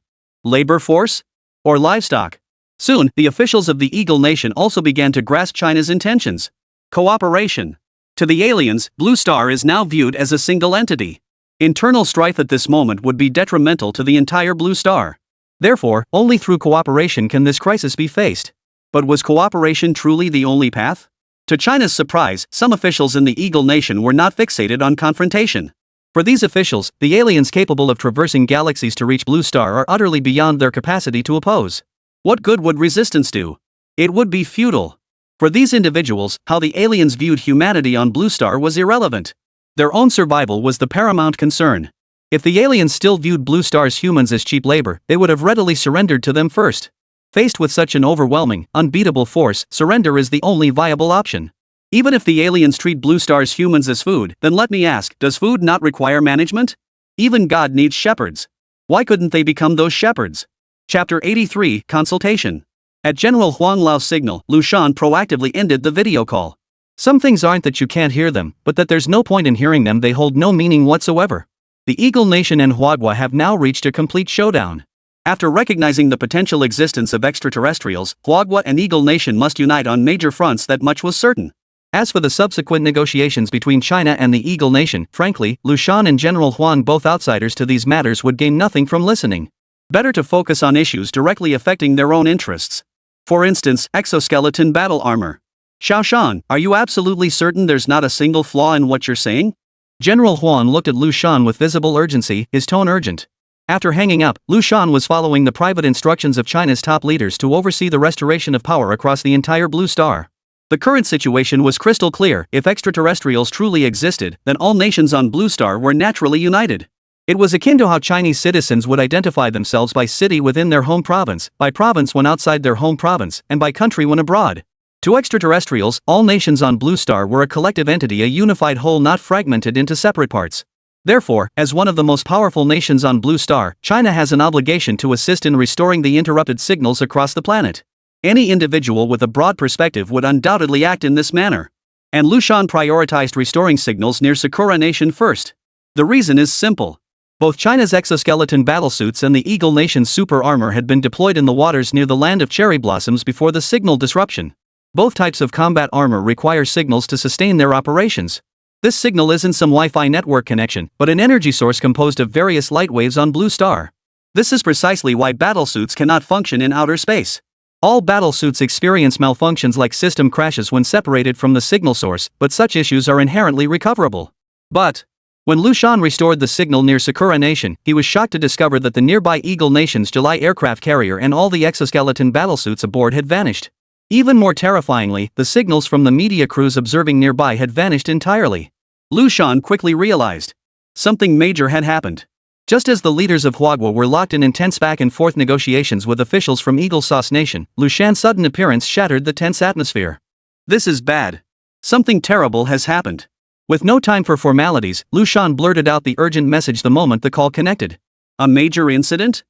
Labor force? Or livestock? Soon, the officials of the Eagle Nation also began to grasp China's intentions. Cooperation. To the aliens, Blue Star is now viewed as a single entity. Internal strife at this moment would be detrimental to the entire Blue Star. Therefore, only through cooperation can this crisis be faced. But was cooperation truly the only path? To China's surprise, some officials in the Eagle Nation were not fixated on confrontation. For these officials, the aliens capable of traversing galaxies to reach Blue Star are utterly beyond their capacity to oppose. What good would resistance do? It would be futile. For these individuals, how the aliens viewed humanity on Blue Star was irrelevant. Their own survival was the paramount concern. If the aliens still viewed Blue Star's humans as cheap labor, they would have readily surrendered to them first. Faced with such an overwhelming, unbeatable force, surrender is the only viable option. Even if the aliens treat Blue Star's humans as food, then let me ask, does food not require management? Even God needs shepherds. Why couldn't they become those shepherds? Chapter 83, Consultation. At General Huang Lao's signal, Liu Shan proactively ended the video call. Some things aren't that you can't hear them, but that there's no point in hearing them, they hold no meaning whatsoever. The Eagle Nation and Huagua have now reached a complete showdown. After recognizing the potential existence of extraterrestrials, Huagua and Eagle Nation must unite on major fronts, that much was certain. As for the subsequent negotiations between China and the Eagle Nation, frankly, Liu Shan and General Huang, both outsiders to these matters, would gain nothing from listening. Better to focus on issues directly affecting their own interests. For instance, exoskeleton battle armor. Xiao Shan, are you absolutely certain there's not a single flaw in what you're saying? General Huang looked at Liu Shan with visible urgency, his tone urgent. After hanging up, Liu Shan was following the private instructions of China's top leaders to oversee the restoration of power across the entire Blue Star. The current situation was crystal clear. If extraterrestrials truly existed, then all nations on Blue Star were naturally united. It was akin to how Chinese citizens would identify themselves by city within their home province, by province when outside their home province, and by country when abroad. To extraterrestrials, all nations on Blue Star were a collective entity, a unified whole not fragmented into separate parts. Therefore, as one of the most powerful nations on Blue Star, China has an obligation to assist in restoring the interrupted signals across the planet. Any individual with a broad perspective would undoubtedly act in this manner. And Liu Shan prioritized restoring signals near Sakura Nation first. The reason is simple. Both China's exoskeleton battlesuits and the Eagle Nation's super armor had been deployed in the waters near the land of cherry blossoms before the signal disruption. Both types of combat armor require signals to sustain their operations. This signal isn't some Wi-Fi network connection, but an energy source composed of various light waves on Blue Star. This is precisely why battlesuits cannot function in outer space. All battlesuits experience malfunctions like system crashes when separated from the signal source, but such issues are inherently recoverable. But when Liu Shan restored the signal near Sakura Nation, he was shocked to discover that the nearby Eagle Nation's July aircraft carrier and all the exoskeleton battlesuits aboard had vanished. Even more terrifyingly, the signals from the media crews observing nearby had vanished entirely. Liu Shan quickly realized something major had happened. Just as the leaders of Huagua were locked in intense back-and-forth negotiations with officials from Eagle Sauce Nation, Liu Shan's sudden appearance shattered the tense atmosphere. This is bad. Something terrible has happened. With no time for formalities, Liu Shan blurted out the urgent message the moment the call connected. A major incident?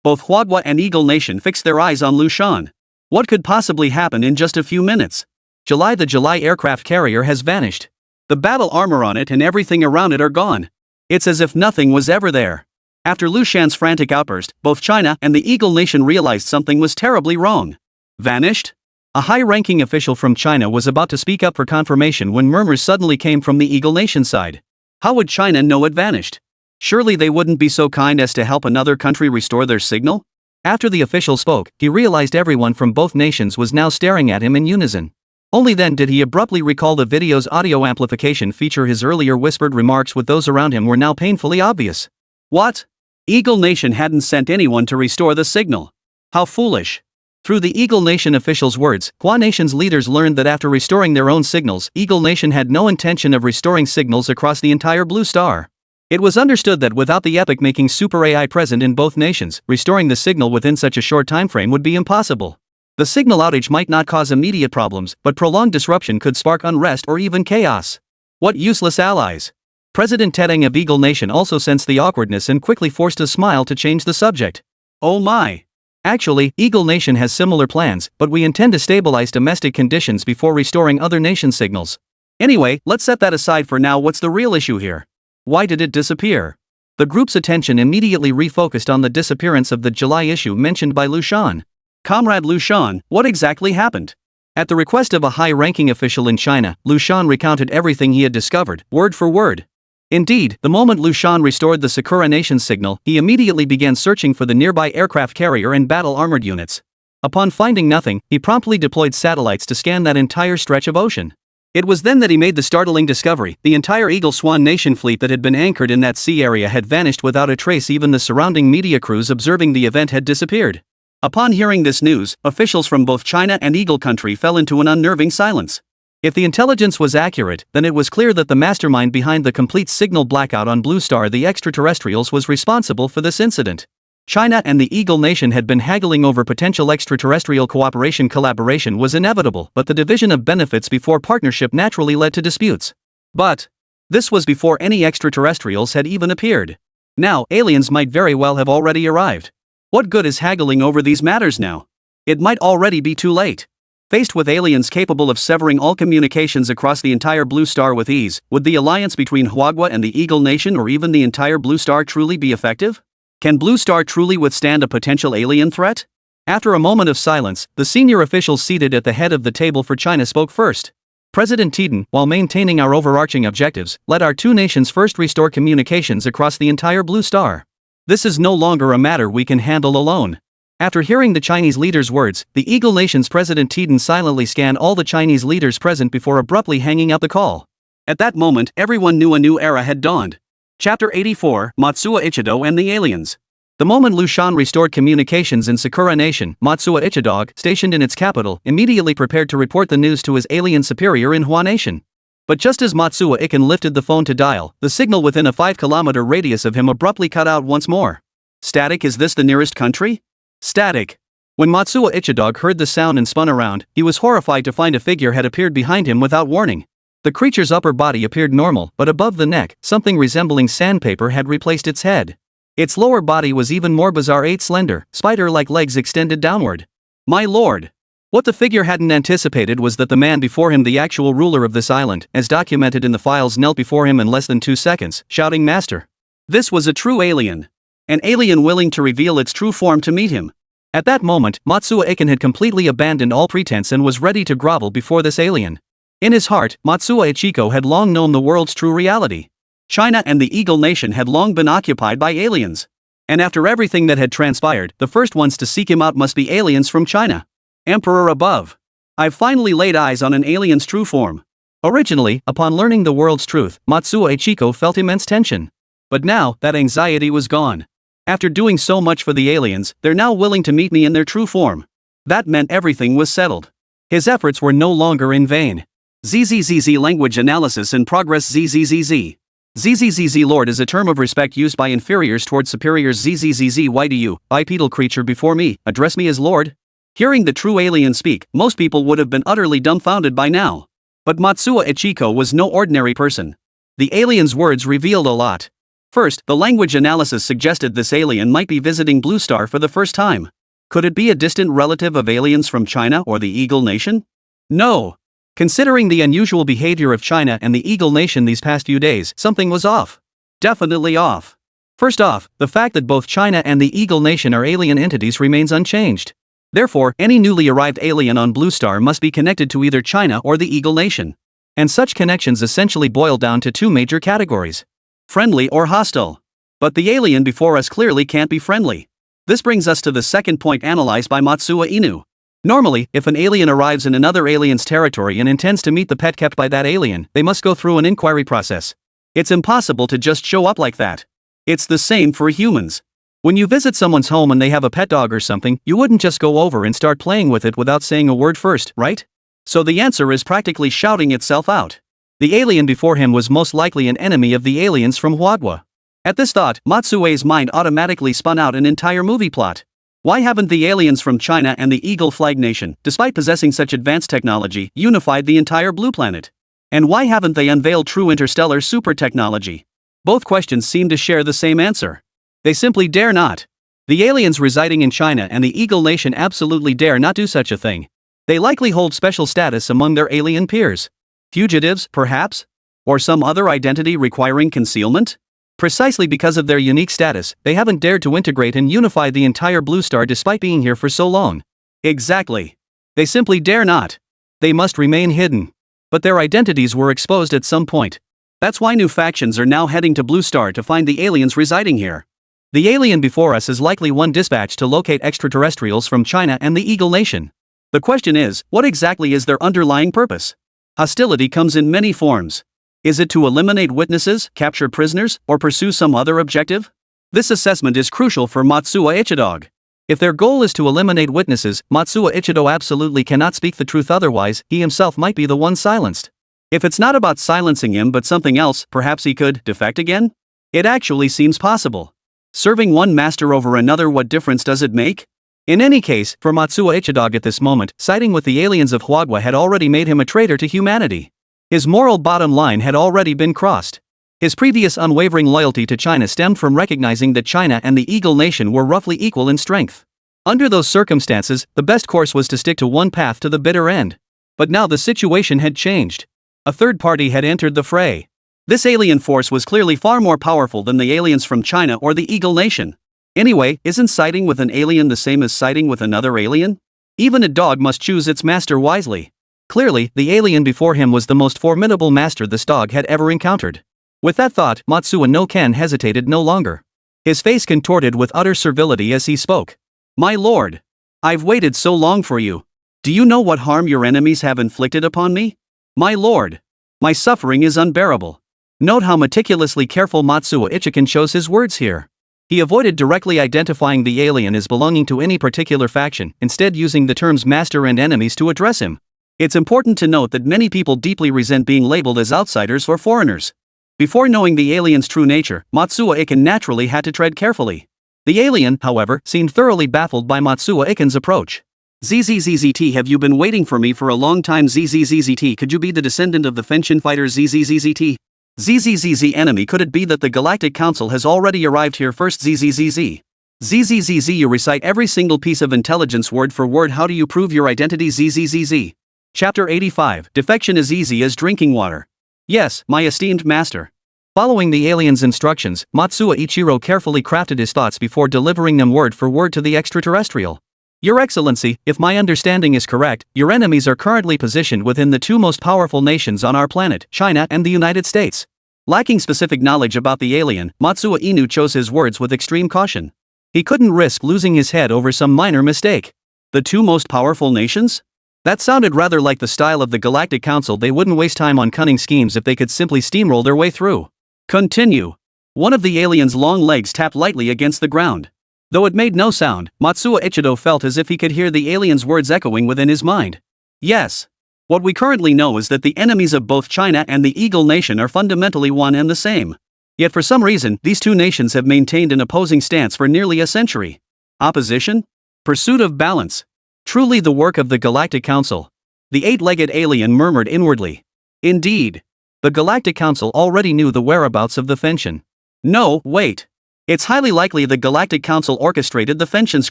Both Huagua and Eagle Nation fixed their eyes on Liu Shan. What could possibly happen in just a few minutes? The July aircraft carrier has vanished. The battle armor on it and everything around it are gone. It's as if nothing was ever there. After Liu Shan's frantic outburst, both China and the Eagle Nation realized something was terribly wrong. Vanished? A high-ranking official from China was about to speak up for confirmation when murmurs suddenly came from the Eagle Nation side. How would China know it vanished? Surely they wouldn't be so kind as to help another country restore their signal? After the official spoke, he realized everyone from both nations was now staring at him in unison. Only then did he abruptly recall the video's audio amplification feature. His earlier whispered remarks with those around him were now painfully obvious. What? Eagle Nation hadn't sent anyone to restore the signal. How foolish. Through the Eagle Nation official's words, Hua Nation's leaders learned that after restoring their own signals, Eagle Nation had no intention of restoring signals across the entire Blue Star. It was understood that without the epoch-making super AI present in both nations, restoring the signal within such a short time frame would be impossible. The signal outage might not cause immediate problems, but prolonged disruption could spark unrest or even chaos. What useless allies! President Tedeng of Eagle Nation also sensed the awkwardness and quickly forced a smile to change the subject. Oh my! Actually, Eagle Nation has similar plans, but we intend to stabilize domestic conditions before restoring other nation signals. Anyway, let's set that aside for now. What's the real issue here? Why did it disappear? The group's attention immediately refocused on the disappearance of the July issue mentioned by Liu Shan. Comrade Liu Shan, what exactly happened? At the request of a high-ranking official in China, Liu Shan recounted everything he had discovered, word for word. Indeed, the moment Liu Shan restored the Sakura Nation's signal, he immediately began searching for the nearby aircraft carrier and battle-armored units. Upon finding nothing, he promptly deployed satellites to scan that entire stretch of ocean. It was then that he made the startling discovery: the entire Eagle Swan Nation fleet that had been anchored in that sea area had vanished without a trace. Even the surrounding media crews observing the event had disappeared. Upon hearing this news, officials from both China and Eagle Country fell into an unnerving silence. If the intelligence was accurate, then it was clear that the mastermind behind the complete signal blackout on Blue Star, the extraterrestrials, was responsible for this incident. China and the Eagle Nation had been haggling over potential extraterrestrial cooperation. Collaboration was inevitable, but the division of benefits before partnership naturally led to disputes. But this was before any extraterrestrials had even appeared. Now, aliens might very well have already arrived. What good is haggling over these matters now? It might already be too late. Faced with aliens capable of severing all communications across the entire Blue Star with ease, would the alliance between Huagua and the Eagle Nation or even the entire Blue Star truly be effective? Can Blue Star truly withstand a potential alien threat? After a moment of silence, the senior officials seated at the head of the table for China spoke first. President Tedeng, while maintaining our overarching objectives, let our two nations first restore communications across the entire Blue Star. This is no longer a matter we can handle alone. After hearing the Chinese leader's words, the Eagle Nation's President Tedeng silently scanned all the Chinese leaders present before abruptly hanging up the call. At that moment, everyone knew a new era had dawned. Chapter 84, Matsuo Ichido and the Aliens. The moment Liu Shan restored communications in Sakura Nation, Matsuo Ichido, stationed in its capital, immediately prepared to report the news to his alien superior in Hua Nation. But just as Matsuo Ikin lifted the phone to dial, the signal within a 5-kilometer radius of him abruptly cut out once more. Static. Is this the nearest country? Static. When Matsuo Ichido heard the sound and spun around, he was horrified to find a figure had appeared behind him without warning. The creature's upper body appeared normal, but above the neck, something resembling sandpaper had replaced its head. Its lower body was even more bizarre: 8 slender, spider-like legs extended downward. My lord! What the figure hadn't anticipated was that the man before him, the actual ruler of this island, as documented in the files, knelt before him in less than 2 seconds, shouting, "Master!" This was a true alien. An alien willing to reveal its true form to meet him. At that moment, Matsuo Ikin had completely abandoned all pretense and was ready to grovel before this alien. In his heart, Matsuo Ichiko had long known the world's true reality. China and the Eagle Nation had long been occupied by aliens. And after everything that had transpired, the first ones to seek him out must be aliens from China. Emperor above. I've finally laid eyes on an alien's true form. Originally, upon learning the world's truth, Matsuo Ichiko felt immense tension. But now, that anxiety was gone. After doing so much for the aliens, they're now willing to meet me in their true form. That meant everything was settled. His efforts were no longer in vain. ZZZZ language analysis in progress. ZZZZ. ZZZZ lord is a term of respect used by inferiors towards superiors. ZZZZ. Why do you, bipedal creature before me, address me as lord? Hearing the true alien speak, most people would have been utterly dumbfounded by now. But Matsuo Ichiko was no ordinary person. The alien's words revealed a lot. First, the language analysis suggested this alien might be visiting Blue Star for the first time. Could it be a distant relative of aliens from China or the Eagle Nation? No. Considering the unusual behavior of China and the Eagle Nation these past few days, something was off. Definitely off. First off, the fact that both China and the Eagle Nation are alien entities remains unchanged. Therefore, any newly arrived alien on Blue Star must be connected to either China or the Eagle Nation. And such connections essentially boil down to two major categories: friendly or hostile. But the alien before us clearly can't be friendly. This brings us to the second point analyzed by Matsuo Inu. Normally, if an alien arrives in another alien's territory and intends to meet the pet kept by that alien, they must go through an inquiry process. It's impossible to just show up like that. It's the same for humans. When you visit someone's home and they have a pet dog or something, you wouldn't just go over and start playing with it without saying a word first, right? So the answer is practically shouting itself out. The alien before him was most likely an enemy of the aliens from Huadwa. At this thought, Matsue's mind automatically spun out an entire movie plot. Why haven't the aliens from China and the Eagle Flag Nation, despite possessing such advanced technology, unified the entire blue planet? And why haven't they unveiled true interstellar super technology? Both questions seem to share the same answer. They simply dare not. The aliens residing in China and the Eagle Nation absolutely dare not do such a thing. They likely hold special status among their alien peers. Fugitives, perhaps? Or some other identity requiring concealment? Precisely because of their unique status, they haven't dared to integrate and unify the entire Blue Star despite being here for so long. Exactly. They simply dare not. They must remain hidden. But their identities were exposed at some point. That's why new factions are now heading to Blue Star to find the aliens residing here. The alien before us is likely one dispatched to locate extraterrestrials from China and the Eagle Nation. The question is, what exactly is their underlying purpose? Hostility comes in many forms. Is it to eliminate witnesses, capture prisoners, or pursue some other objective? This assessment is crucial for Matsuo Ichidog. If their goal is to eliminate witnesses, Matsuo Ichido absolutely cannot speak the truth, otherwise, he himself might be the one silenced. If it's not about silencing him but something else, perhaps he could defect again? It actually seems possible. Serving one master over another, what difference does it make? In any case, for Matsuo Ichidog at this moment, siding with the aliens of Huadwa had already made him a traitor to humanity. His moral bottom line had already been crossed. His previous unwavering loyalty to China stemmed from recognizing that China and the Eagle Nation were roughly equal in strength. Under those circumstances, the best course was to stick to one path to the bitter end. But now the situation had changed. A third party had entered the fray. This alien force was clearly far more powerful than the aliens from China or the Eagle Nation. Anyway, isn't siding with an alien the same as siding with another alien? Even a dog must choose its master wisely. Clearly, the alien before him was the most formidable master this dog had ever encountered. With that thought, Matsuo no Ken hesitated no longer. His face contorted with utter servility as he spoke. My lord! I've waited so long for you. Do you know what harm your enemies have inflicted upon me? My lord! My suffering is unbearable. Note how meticulously careful Matsuo Ichiken chose his words here. He avoided directly identifying the alien as belonging to any particular faction, instead using the terms master and enemies to address him. It's important to note that many people deeply resent being labeled as outsiders or foreigners. Before knowing the alien's true nature, Matsuo Iken naturally had to tread carefully. The alien, however, seemed thoroughly baffled by Matsuo Iken's approach. ZZZZT, have you been waiting for me for a long time? ZZZZT, could you be the descendant of the Fenshin fighter ZZZZT? ZZZZ, enemy, could it be that the Galactic Council has already arrived here first? ZZZZ. ZZZZ, you recite every single piece of intelligence word for word. How do you prove your identity? ZZZZ. Chapter 85, Defection is easy as drinking water. Yes, my esteemed master. Following the alien's instructions, Matsuo Ichiro carefully crafted his thoughts before delivering them word for word to the extraterrestrial. Your Excellency, if my understanding is correct, your enemies are currently positioned within the two most powerful nations on our planet, China and the United States. Lacking specific knowledge about the alien, Matsuo Inu chose his words with extreme caution. He couldn't risk losing his head over some minor mistake. The two most powerful nations? That sounded rather like the style of the Galactic Council. They wouldn't waste time on cunning schemes if they could simply steamroll their way through. Continue. One of the alien's long legs tapped lightly against the ground. Though it made no sound, Matsuo Ichido felt as if he could hear the alien's words echoing within his mind. Yes. What we currently know is that the enemies of both China and the Eagle Nation are fundamentally one and the same. Yet for some reason, these two nations have maintained an opposing stance for nearly a century. Opposition? Pursuit of balance. Truly the work of the Galactic Council. The eight-legged alien murmured inwardly. Indeed. The Galactic Council already knew the whereabouts of the Fenshin. No, wait. It's highly likely the Galactic Council orchestrated the Fenshin's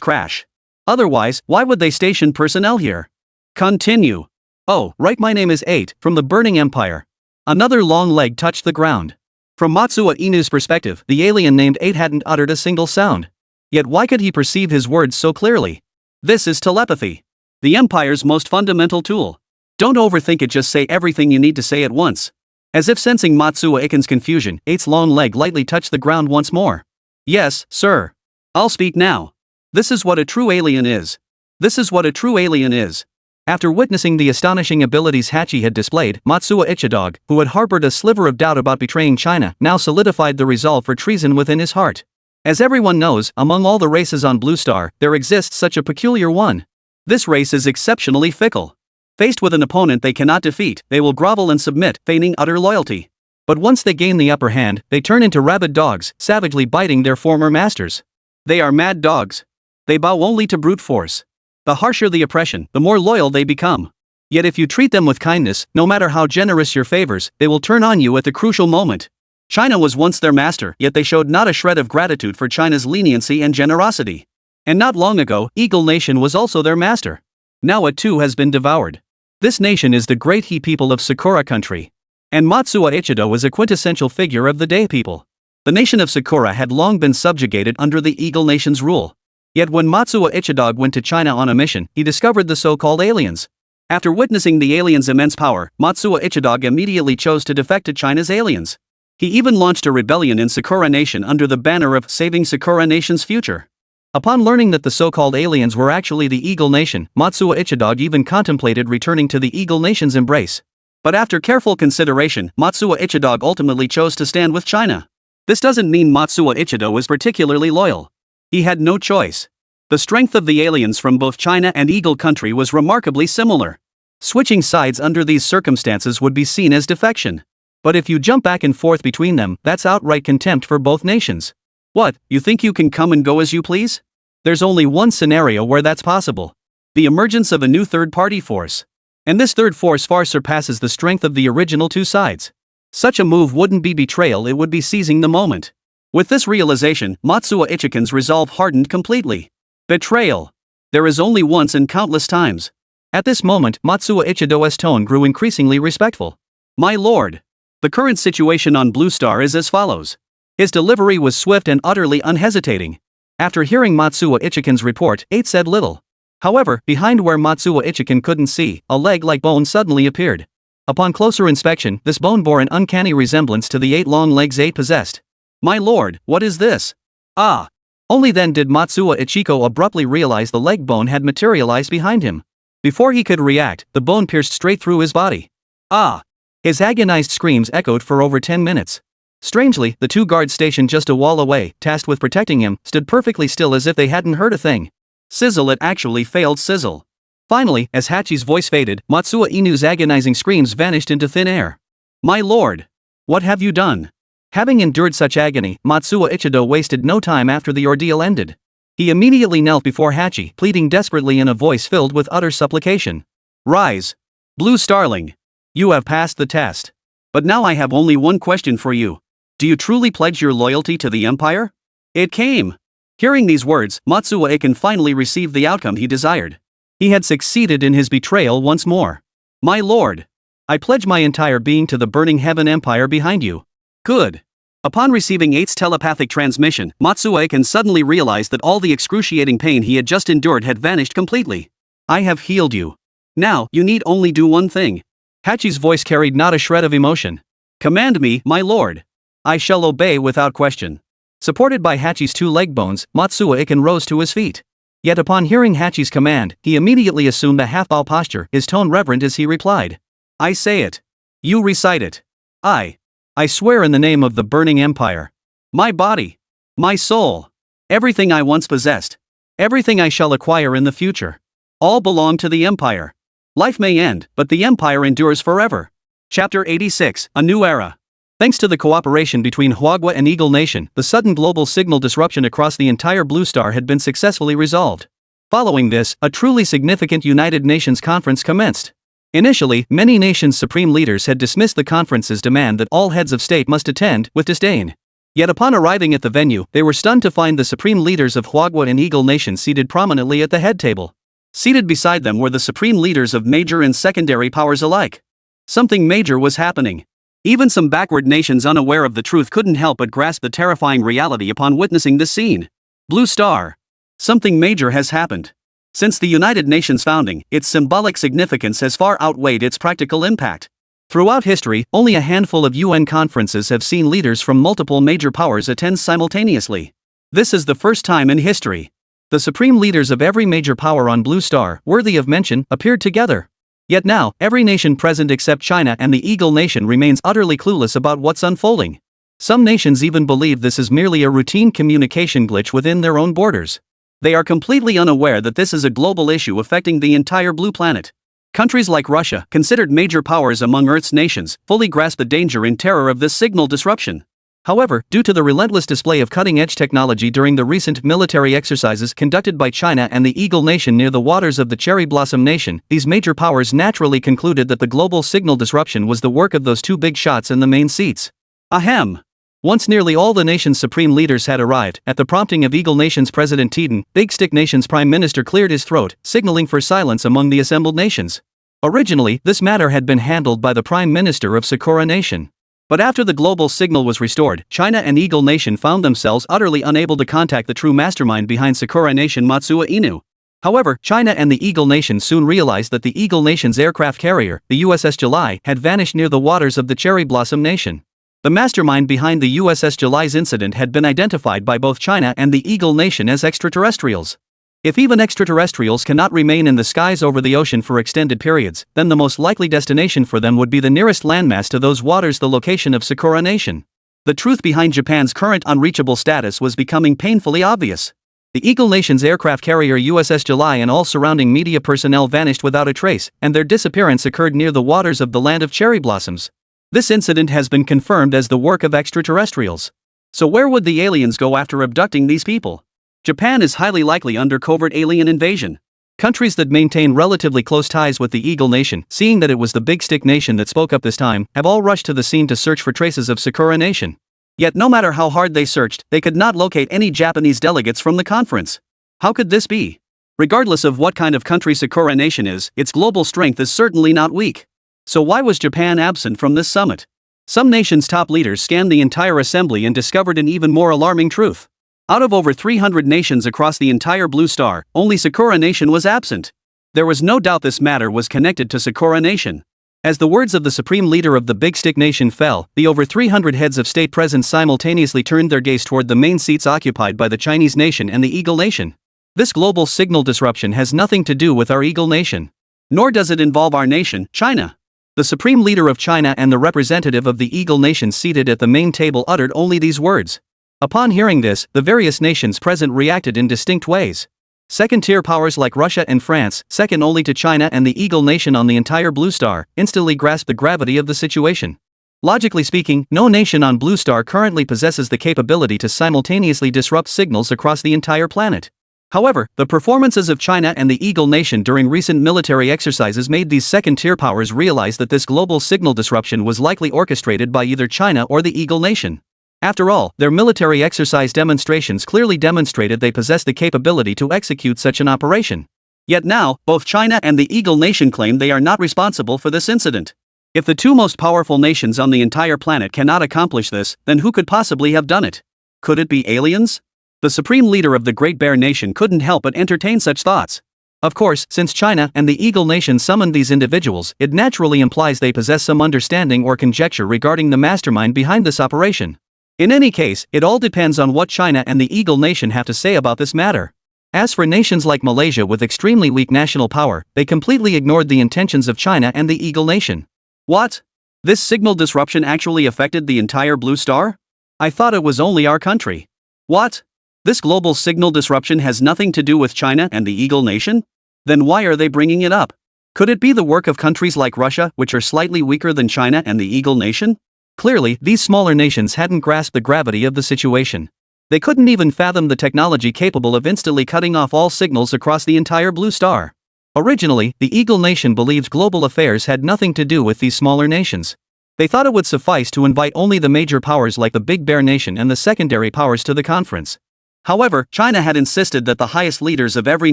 crash. Otherwise, why would they station personnel here? Continue. Oh, right, my name is 8, from the Burning Empire. Another long leg touched the ground. From Matsuo Inu's perspective, the alien named 8 hadn't uttered a single sound. Yet why could he perceive his words so clearly? This is telepathy. The Empire's most fundamental tool. Don't overthink it, just say everything you need to say at once. As if sensing Matsuo Iken's confusion, 8's long leg lightly touched the ground once more. Yes, sir. I'll speak now. This is what a true alien is. This is what a true alien is. After witnessing the astonishing abilities Hachi had displayed, Matsuo Ichidog, who had harbored a sliver of doubt about betraying China, now solidified the resolve for treason within his heart. As everyone knows, among all the races on Blue Star, there exists such a peculiar one. This race is exceptionally fickle. Faced with an opponent they cannot defeat, they will grovel and submit, feigning utter loyalty. But once they gain the upper hand, they turn into rabid dogs, savagely biting their former masters. They are mad dogs. They bow only to brute force. The harsher the oppression, the more loyal they become. Yet if you treat them with kindness, no matter how generous your favors, they will turn on you at the crucial moment. China was once their master, yet they showed not a shred of gratitude for China's leniency and generosity. And not long ago, Eagle Nation was also their master. Now it too has been devoured. This nation is the great He people of Sakura country. And Matsuo Ichido was a quintessential figure of the Day people. The nation of Sakura had long been subjugated under the Eagle Nation's rule. Yet when Matsuo Ichidog went to China on a mission, he discovered the so-called aliens. After witnessing the aliens' immense power, Matsuo Ichidog immediately chose to defect to China's aliens. He even launched a rebellion in Sakura Nation under the banner of saving Sakura Nation's future. Upon learning that the so-called aliens were actually the Eagle Nation, Matsuo Ichidog even contemplated returning to the Eagle Nation's embrace. But after careful consideration, Matsuo Ichidog ultimately chose to stand with China. This doesn't mean Matsuo Ichido was particularly loyal. He had no choice. The strength of the aliens from both China and Eagle Country was remarkably similar. Switching sides under these circumstances would be seen as defection. But if you jump back and forth between them, that's outright contempt for both nations. What, you think you can come and go as you please? There's only one scenario where that's possible. The emergence of a new third-party force. And this third force far surpasses the strength of the original two sides. Such a move wouldn't be betrayal, it would be seizing the moment. With this realization, Matsuo Ichiken's resolve hardened completely. Betrayal. There is only once and countless times. At this moment, Matsuo Ichido's tone grew increasingly respectful. My lord. The current situation on Blue Star is as follows. His delivery was swift and utterly unhesitating. After hearing Matsuo Ichiken's report, 8 said little. However, behind where Matsuo Ichiken couldn't see, a leg-like bone suddenly appeared. Upon closer inspection, this bone bore an uncanny resemblance to the 8 long legs 8 possessed. My lord, what is this? Ah! Only then did Matsuo Ichiko abruptly realize the leg bone had materialized behind him. Before he could react, the bone pierced straight through his body. Ah! His agonized screams echoed for over 10 minutes. Strangely, the 2 guards stationed just a wall away, tasked with protecting him, stood perfectly still as if they hadn't heard a thing. Sizzle, it actually failed sizzle. Finally, as Hachi's voice faded, Matsuo Inu's agonizing screams vanished into thin air. My lord! What have you done? Having endured such agony, Matsuo Ichido wasted no time after the ordeal ended. He immediately knelt before Hachi, pleading desperately in a voice filled with utter supplication. Rise! Blue Starling! You have passed the test. But now I have only one question for you. Do you truly pledge your loyalty to the Empire? It came! Hearing these words, Matsuo Iken finally received the outcome he desired. He had succeeded in his betrayal once more. My lord! I pledge my entire being to the burning heaven empire behind you. Good. Upon receiving 8's telepathic transmission, Matsuo Iken suddenly realized that all the excruciating pain he had just endured had vanished completely. I have healed you. Now, you need only do one thing. Hachi's voice carried not a shred of emotion. Command me, my lord. I shall obey without question. Supported by Hachi's 2 leg bones, Matsuo Iken rose to his feet. Yet upon hearing Hachi's command, he immediately assumed a half-bow posture, his tone reverent as he replied. I say it. You recite it. I swear in the name of the burning empire. My body. My soul. Everything I once possessed. Everything I shall acquire in the future. All belong to the empire. Life may end, but the empire endures forever. Chapter 86, A New Era. Thanks to the cooperation between Huagua and Eagle Nation, the sudden global signal disruption across the entire Blue Star had been successfully resolved. Following this, a truly significant United Nations conference commenced. Initially, many nations' supreme leaders had dismissed the conference's demand that all heads of state must attend, with disdain. Yet upon arriving at the venue, they were stunned to find the supreme leaders of Huagua and Eagle Nation seated prominently at the head table. Seated beside them were the supreme leaders of major and secondary powers alike. Something major was happening. Even some backward nations unaware of the truth couldn't help but grasp the terrifying reality upon witnessing this scene. Blue Star. Something major has happened. Since the United Nations founding, its symbolic significance has far outweighed its practical impact. Throughout history, only a handful of UN conferences have seen leaders from multiple major powers attend simultaneously. This is the first time in history. The supreme leaders of every major power on Blue Star, worthy of mention, appeared together. Yet now, every nation present except China and the Eagle Nation remains utterly clueless about what's unfolding. Some nations even believe this is merely a routine communication glitch within their own borders. They are completely unaware that this is a global issue affecting the entire blue planet. Countries like Russia, considered major powers among Earth's nations, fully grasp the danger and terror of this signal disruption. However, due to the relentless display of cutting-edge technology during the recent military exercises conducted by China and the Eagle Nation near the waters of the Cherry Blossom Nation, these major powers naturally concluded that the global signal disruption was the work of those two big shots in the main seats. Ahem. Once nearly all the nation's supreme leaders had arrived, at the prompting of Eagle Nation's President Tiden, Big Stick Nation's Prime Minister cleared his throat, signaling for silence among the assembled nations. Originally, this matter had been handled by the Prime Minister of Sakura Nation. But after the global signal was restored, China and Eagle Nation found themselves utterly unable to contact the true mastermind behind Sakura Nation, Matsuo Inu. However, China and the Eagle Nation soon realized that the Eagle Nation's aircraft carrier, the USS July, had vanished near the waters of the Cherry Blossom Nation. The mastermind behind the USS July's incident had been identified by both China and the Eagle Nation as extraterrestrials. If even extraterrestrials cannot remain in the skies over the ocean for extended periods, then the most likely destination for them would be the nearest landmass to those waters, the location of Sakura Nation. The truth behind Japan's current unreachable status was becoming painfully obvious. The Eagle Nation's aircraft carrier USS July and all surrounding media personnel vanished without a trace, and their disappearance occurred near the waters of the land of cherry blossoms. This incident has been confirmed as the work of extraterrestrials. So where would the aliens go after abducting these people? Japan is highly likely under covert alien invasion. Countries that maintain relatively close ties with the Eagle Nation, seeing that it was the Big Stick Nation that spoke up this time, have all rushed to the scene to search for traces of Sakura Nation. Yet no matter how hard they searched, they could not locate any Japanese delegates from the conference. How could this be? Regardless of what kind of country Sakura Nation is, its global strength is certainly not weak. So why was Japan absent from this summit? Some nations' top leaders scanned the entire assembly and discovered an even more alarming truth. Out of over 300 nations across the entire Blue Star, only Sakura Nation was absent. There was no doubt this matter was connected to Sakura Nation. As the words of the supreme leader of the Big Stick Nation fell, the over 300 heads of state present simultaneously turned their gaze toward the main seats occupied by the Chinese Nation and the Eagle Nation. This global signal disruption has nothing to do with our Eagle Nation. Nor does it involve our nation, China. The supreme leader of China and the representative of the Eagle Nation seated at the main table uttered only these words. Upon hearing this, the various nations present reacted in distinct ways. Second-tier powers like Russia and France, second only to China and the Eagle Nation on the entire Blue Star, instantly grasped the gravity of the situation. Logically speaking, no nation on Blue Star currently possesses the capability to simultaneously disrupt signals across the entire planet. However, the performances of China and the Eagle Nation during recent military exercises made these second-tier powers realize that this global signal disruption was likely orchestrated by either China or the Eagle Nation. After all, their military exercise demonstrations clearly demonstrated they possessed the capability to execute such an operation. Yet now, both China and the Eagle Nation claim they are not responsible for this incident. If the two most powerful nations on the entire planet cannot accomplish this, then who could possibly have done it? Could it be aliens? The supreme leader of the Great Bear Nation couldn't help but entertain such thoughts. Of course, since China and the Eagle Nation summoned these individuals, it naturally implies they possess some understanding or conjecture regarding the mastermind behind this operation. In any case, it all depends on what China and the Eagle Nation have to say about this matter. As for nations like Malaysia with extremely weak national power, they completely ignored the intentions of China and the Eagle Nation. What? This signal disruption actually affected the entire Blue Star? I thought it was only our country. What? This global signal disruption has nothing to do with China and the Eagle Nation? Then why are they bringing it up? Could it be the work of countries like Russia, which are slightly weaker than China and the Eagle Nation? Clearly, these smaller nations hadn't grasped the gravity of the situation. They couldn't even fathom the technology capable of instantly cutting off all signals across the entire Blue Star. Originally, the Eagle Nation believed global affairs had nothing to do with these smaller nations. They thought it would suffice to invite only the major powers like the Big Bear Nation and the secondary powers to the conference. However, China had insisted that the highest leaders of every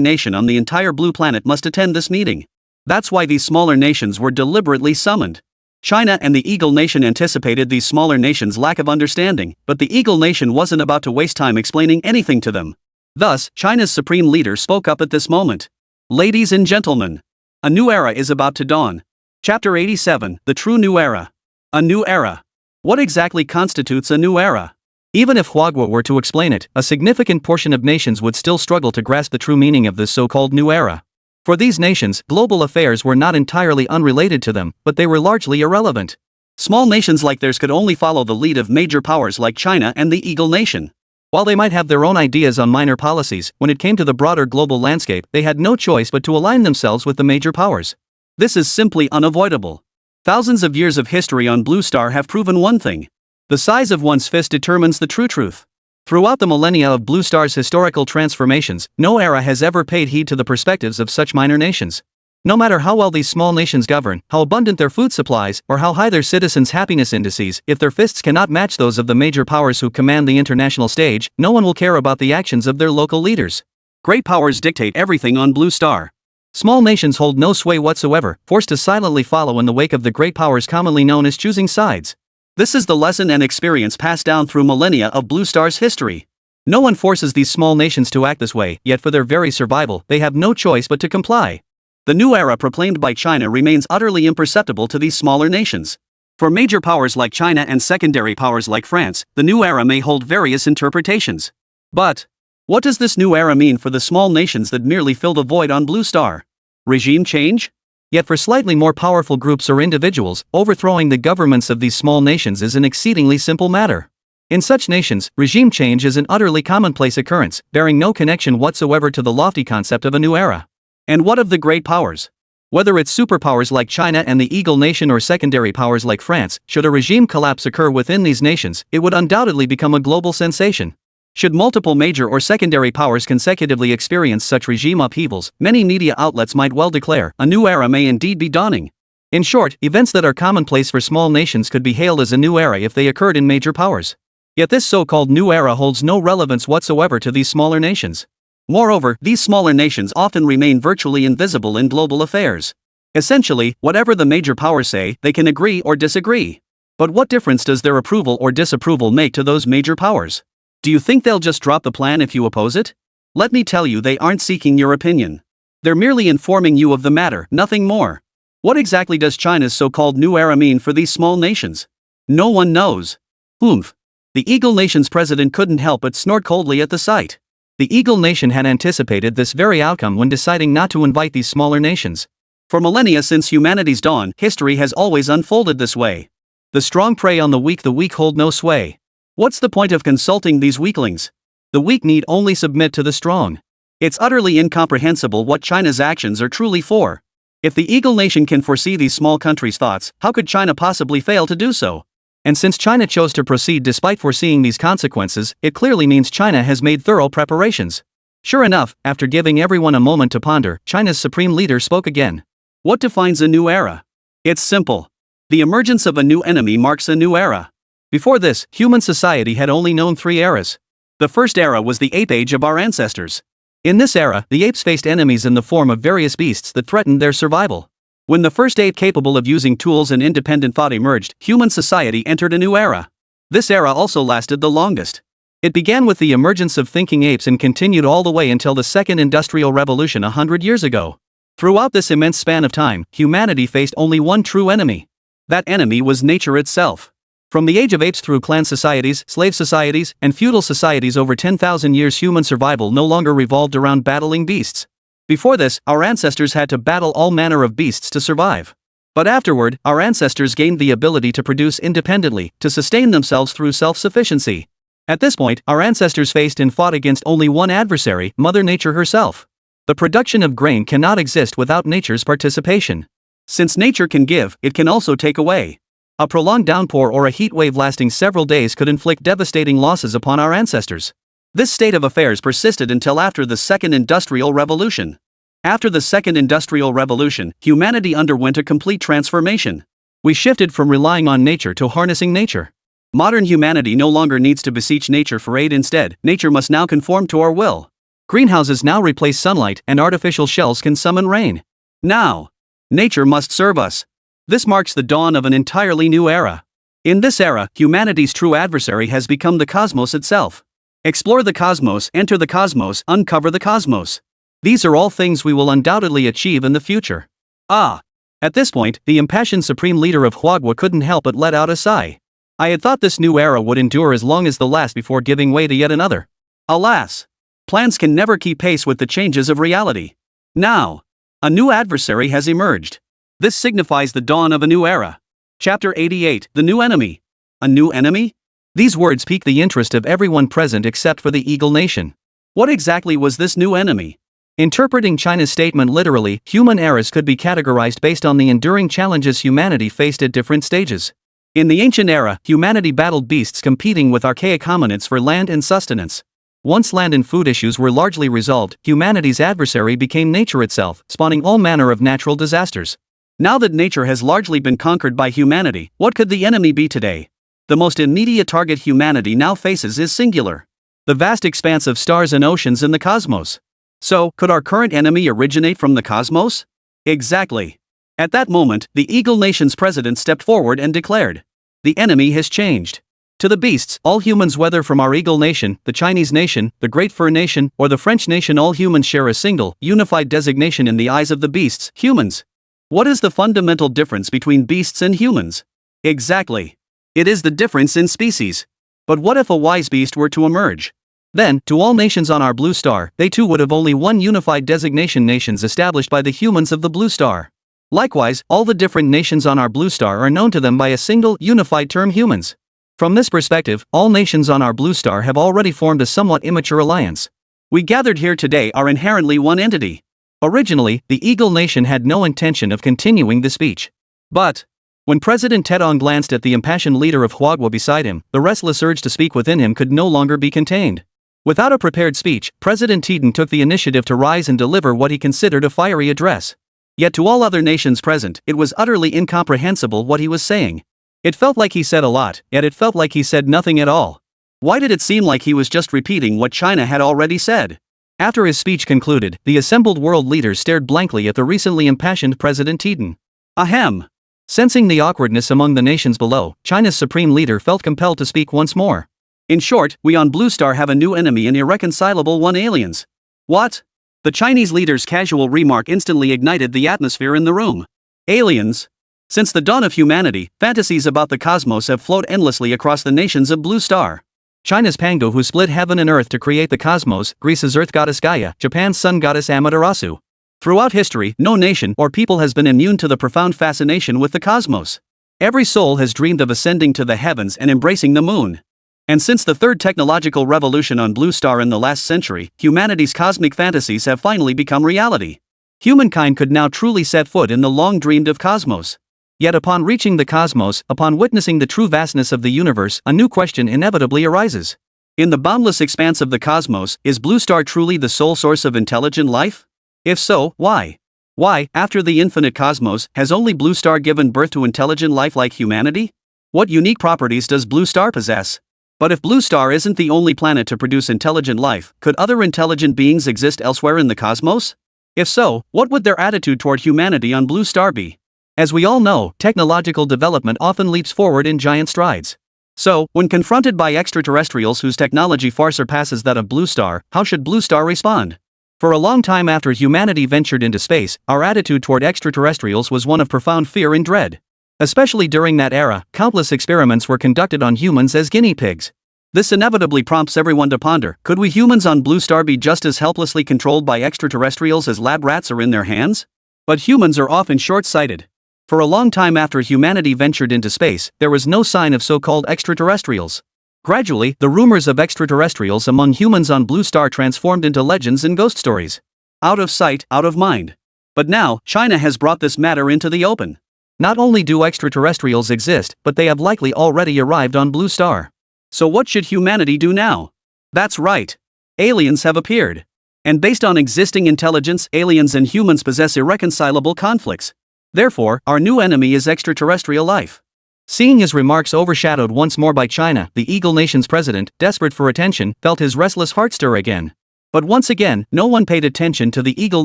nation on the entire blue planet must attend this meeting. That's why these smaller nations were deliberately summoned. China and the Eagle Nation anticipated these smaller nations' lack of understanding, but the Eagle Nation wasn't about to waste time explaining anything to them. Thus, China's supreme leader spoke up at this moment. Ladies and gentlemen, a new era is about to dawn. Chapter 87, The True New Era. A new era. What exactly constitutes a new era? Even if Huagua were to explain it, a significant portion of nations would still struggle to grasp the true meaning of this so-called new era. For these nations, global affairs were not entirely unrelated to them, but they were largely irrelevant. Small nations like theirs could only follow the lead of major powers like China and the Eagle Nation. While they might have their own ideas on minor policies, when it came to the broader global landscape, they had no choice but to align themselves with the major powers. This is simply unavoidable. Thousands of years of history on Blue Star have proven one thing. The size of one's fist determines the true truth. Throughout the millennia of Blue Star's historical transformations, no era has ever paid heed to the perspectives of such minor nations. No matter how well these small nations govern, how abundant their food supplies, or how high their citizens' happiness indices, if their fists cannot match those of the major powers who command the international stage, no one will care about the actions of their local leaders. Great powers dictate everything on Blue Star. Small nations hold no sway whatsoever, forced to silently follow in the wake of the great powers commonly known as choosing sides. This is the lesson and experience passed down through millennia of Blue Star's history. No one forces these small nations to act this way, yet for their very survival, they have no choice but to comply. The new era proclaimed by China remains utterly imperceptible to these smaller nations. For major powers like China and secondary powers like France, the new era may hold various interpretations. But what does this new era mean for the small nations that merely fill the void on Blue Star? Regime change? Yet for slightly more powerful groups or individuals, overthrowing the governments of these small nations is an exceedingly simple matter. In such nations, regime change is an utterly commonplace occurrence, bearing no connection whatsoever to the lofty concept of a new era. And what of the great powers? Whether it's superpowers like China and the Eagle Nation or secondary powers like France, should a regime collapse occur within these nations, it would undoubtedly become a global sensation. Should multiple major or secondary powers consecutively experience such regime upheavals, many media outlets might well declare, a new era may indeed be dawning. In short, events that are commonplace for small nations could be hailed as a new era if they occurred in major powers. Yet this so-called new era holds no relevance whatsoever to these smaller nations. Moreover, these smaller nations often remain virtually invisible in global affairs. Essentially, whatever the major powers say, they can agree or disagree. But what difference does their approval or disapproval make to those major powers? Do you think they'll just drop the plan if you oppose it? Let me tell you, they aren't seeking your opinion. They're merely informing you of the matter, nothing more. What exactly does China's so-called new era mean for these small nations? No one knows. Oomph. The Eagle Nation's president couldn't help but snort coldly at the sight. The Eagle Nation had anticipated this very outcome when deciding not to invite these smaller nations. For millennia since humanity's dawn, history has always unfolded this way. The strong prey on the weak hold no sway. What's the point of consulting these weaklings? The weak need only submit to the strong. It's utterly incomprehensible what China's actions are truly for. If the Eagle Nation can foresee these small countries' thoughts, how could China possibly fail to do so? And since China chose to proceed despite foreseeing these consequences, it clearly means China has made thorough preparations. Sure enough, after giving everyone a moment to ponder, China's supreme leader spoke again. What defines a new era? It's simple. The emergence of a new enemy marks a new era. Before this, human society had only known 3 eras. The first era was the ape age of our ancestors. In this era, the apes faced enemies in the form of various beasts that threatened their survival. When the first ape capable of using tools and independent thought emerged, human society entered a new era. This era also lasted the longest. It began with the emergence of thinking apes and continued all the way until the Second Industrial Revolution 100 years ago. Throughout this immense span of time, humanity faced only one true enemy. That enemy was nature itself. From the age of apes through clan societies, slave societies, and feudal societies over 10,000 years, human survival no longer revolved around battling beasts. Before this, our ancestors had to battle all manner of beasts to survive. But afterward, our ancestors gained the ability to produce independently, to sustain themselves through self-sufficiency. At this point, our ancestors faced and fought against only one adversary, Mother Nature herself. The production of grain cannot exist without nature's participation. Since nature can give, it can also take away. A prolonged downpour or a heat wave lasting several days could inflict devastating losses upon our ancestors. This state of affairs persisted until after the Second Industrial Revolution. After the Second Industrial Revolution, humanity underwent a complete transformation. We shifted from relying on nature to harnessing nature. Modern humanity no longer needs to beseech nature for aid. Instead, nature must now conform to our will. Greenhouses now replace sunlight, and artificial shells can summon rain. Now, nature must serve us. This marks the dawn of an entirely new era. In this era, humanity's true adversary has become the cosmos itself. Explore the cosmos, enter the cosmos, uncover the cosmos. These are all things we will undoubtedly achieve in the future. Ah! At this point, the impassioned supreme leader of Huagua couldn't help but let out a sigh. I had thought this new era would endure as long as the last before giving way to yet another. Alas! Plans can never keep pace with the changes of reality. Now, a new adversary has emerged. This signifies the dawn of a new era. Chapter 88, The New Enemy. A new enemy? These words piqued the interest of everyone present except for the Eagle Nation. What exactly was this new enemy? Interpreting China's statement literally, human eras could be categorized based on the enduring challenges humanity faced at different stages. In the ancient era, humanity battled beasts competing with archaic hominids for land and sustenance. Once land and food issues were largely resolved, humanity's adversary became nature itself, spawning all manner of natural disasters. Now that nature has largely been conquered by humanity, what could the enemy be today? The most immediate target humanity now faces is singular: the vast expanse of stars and oceans in the cosmos. So, could our current enemy originate from the cosmos? Exactly. At that moment, the Eagle Nation's president stepped forward and declared, "The enemy has changed. To the beasts, all humans, whether from our Eagle Nation, the Chinese nation, the Great Fur Nation, or the French nation, all humans share a single, unified designation in the eyes of the beasts, humans." What is the fundamental difference between beasts and humans? Exactly. It is the difference in species. But what if a wise beast were to emerge? Then, to all nations on our blue star, they too would have only one unified designation, nations established by the humans of the blue star. Likewise, all the different nations on our blue star are known to them by a single, unified term, humans. From this perspective, all nations on our blue star have already formed a somewhat immature alliance. We gathered here today are inherently one entity. Originally, the Eagle Nation had no intention of continuing the speech. But, when President Tedong glanced at the impassioned leader of Huagua beside him, the restless urge to speak within him could no longer be contained. Without a prepared speech, President Tedong took the initiative to rise and deliver what he considered a fiery address. Yet to all other nations present, it was utterly incomprehensible what he was saying. It felt like he said a lot, yet it felt like he said nothing at all. Why did it seem like he was just repeating what China had already said? After his speech concluded, the assembled world leaders stared blankly at the recently impassioned President Tedong. Ahem! Sensing the awkwardness among the nations below, China's supreme leader felt compelled to speak once more. In short, we on Blue Star have a new enemy, an irreconcilable one: aliens. What? The Chinese leader's casual remark instantly ignited the atmosphere in the room. Aliens? Since the dawn of humanity, fantasies about the cosmos have flowed endlessly across the nations of Blue Star. China's Pangu, who split heaven and earth to create the cosmos, Greece's earth goddess Gaia, Japan's sun goddess Amaterasu. Throughout history, no nation or people has been immune to the profound fascination with the cosmos. Every soul has dreamed of ascending to the heavens and embracing the moon. And since the third technological revolution on Blue Star in the last century, humanity's cosmic fantasies have finally become reality. Humankind could now truly set foot in the long-dreamed of cosmos. Yet upon reaching the cosmos, upon witnessing the true vastness of the universe, a new question inevitably arises. In the boundless expanse of the cosmos, is Blue Star truly the sole source of intelligent life? If so, why? Why, after the infinite cosmos, has only Blue Star given birth to intelligent life like humanity? What unique properties does Blue Star possess? But if Blue Star isn't the only planet to produce intelligent life, could other intelligent beings exist elsewhere in the cosmos? If so, what would their attitude toward humanity on Blue Star be? As we all know, technological development often leaps forward in giant strides. So, when confronted by extraterrestrials whose technology far surpasses that of Blue Star, how should Blue Star respond? For a long time after humanity ventured into space, our attitude toward extraterrestrials was one of profound fear and dread. Especially during that era, countless experiments were conducted on humans as guinea pigs. This inevitably prompts everyone to ponder, could we humans on Blue Star be just as helplessly controlled by extraterrestrials as lab rats are in their hands? But humans are often short-sighted. For a long time after humanity ventured into space, there was no sign of so-called extraterrestrials. Gradually, the rumors of extraterrestrials among humans on Blue Star transformed into legends and ghost stories. Out of sight, out of mind. But now, China has brought this matter into the open. Not only do extraterrestrials exist, but they have likely already arrived on Blue Star. So what should humanity do now? That's right. Aliens have appeared. And based on existing intelligence, aliens and humans possess irreconcilable conflicts. Therefore, our new enemy is extraterrestrial life. Seeing his remarks overshadowed once more by China, the Eagle Nation's president, desperate for attention, felt his restless heart stir again. But once again, no one paid attention to the Eagle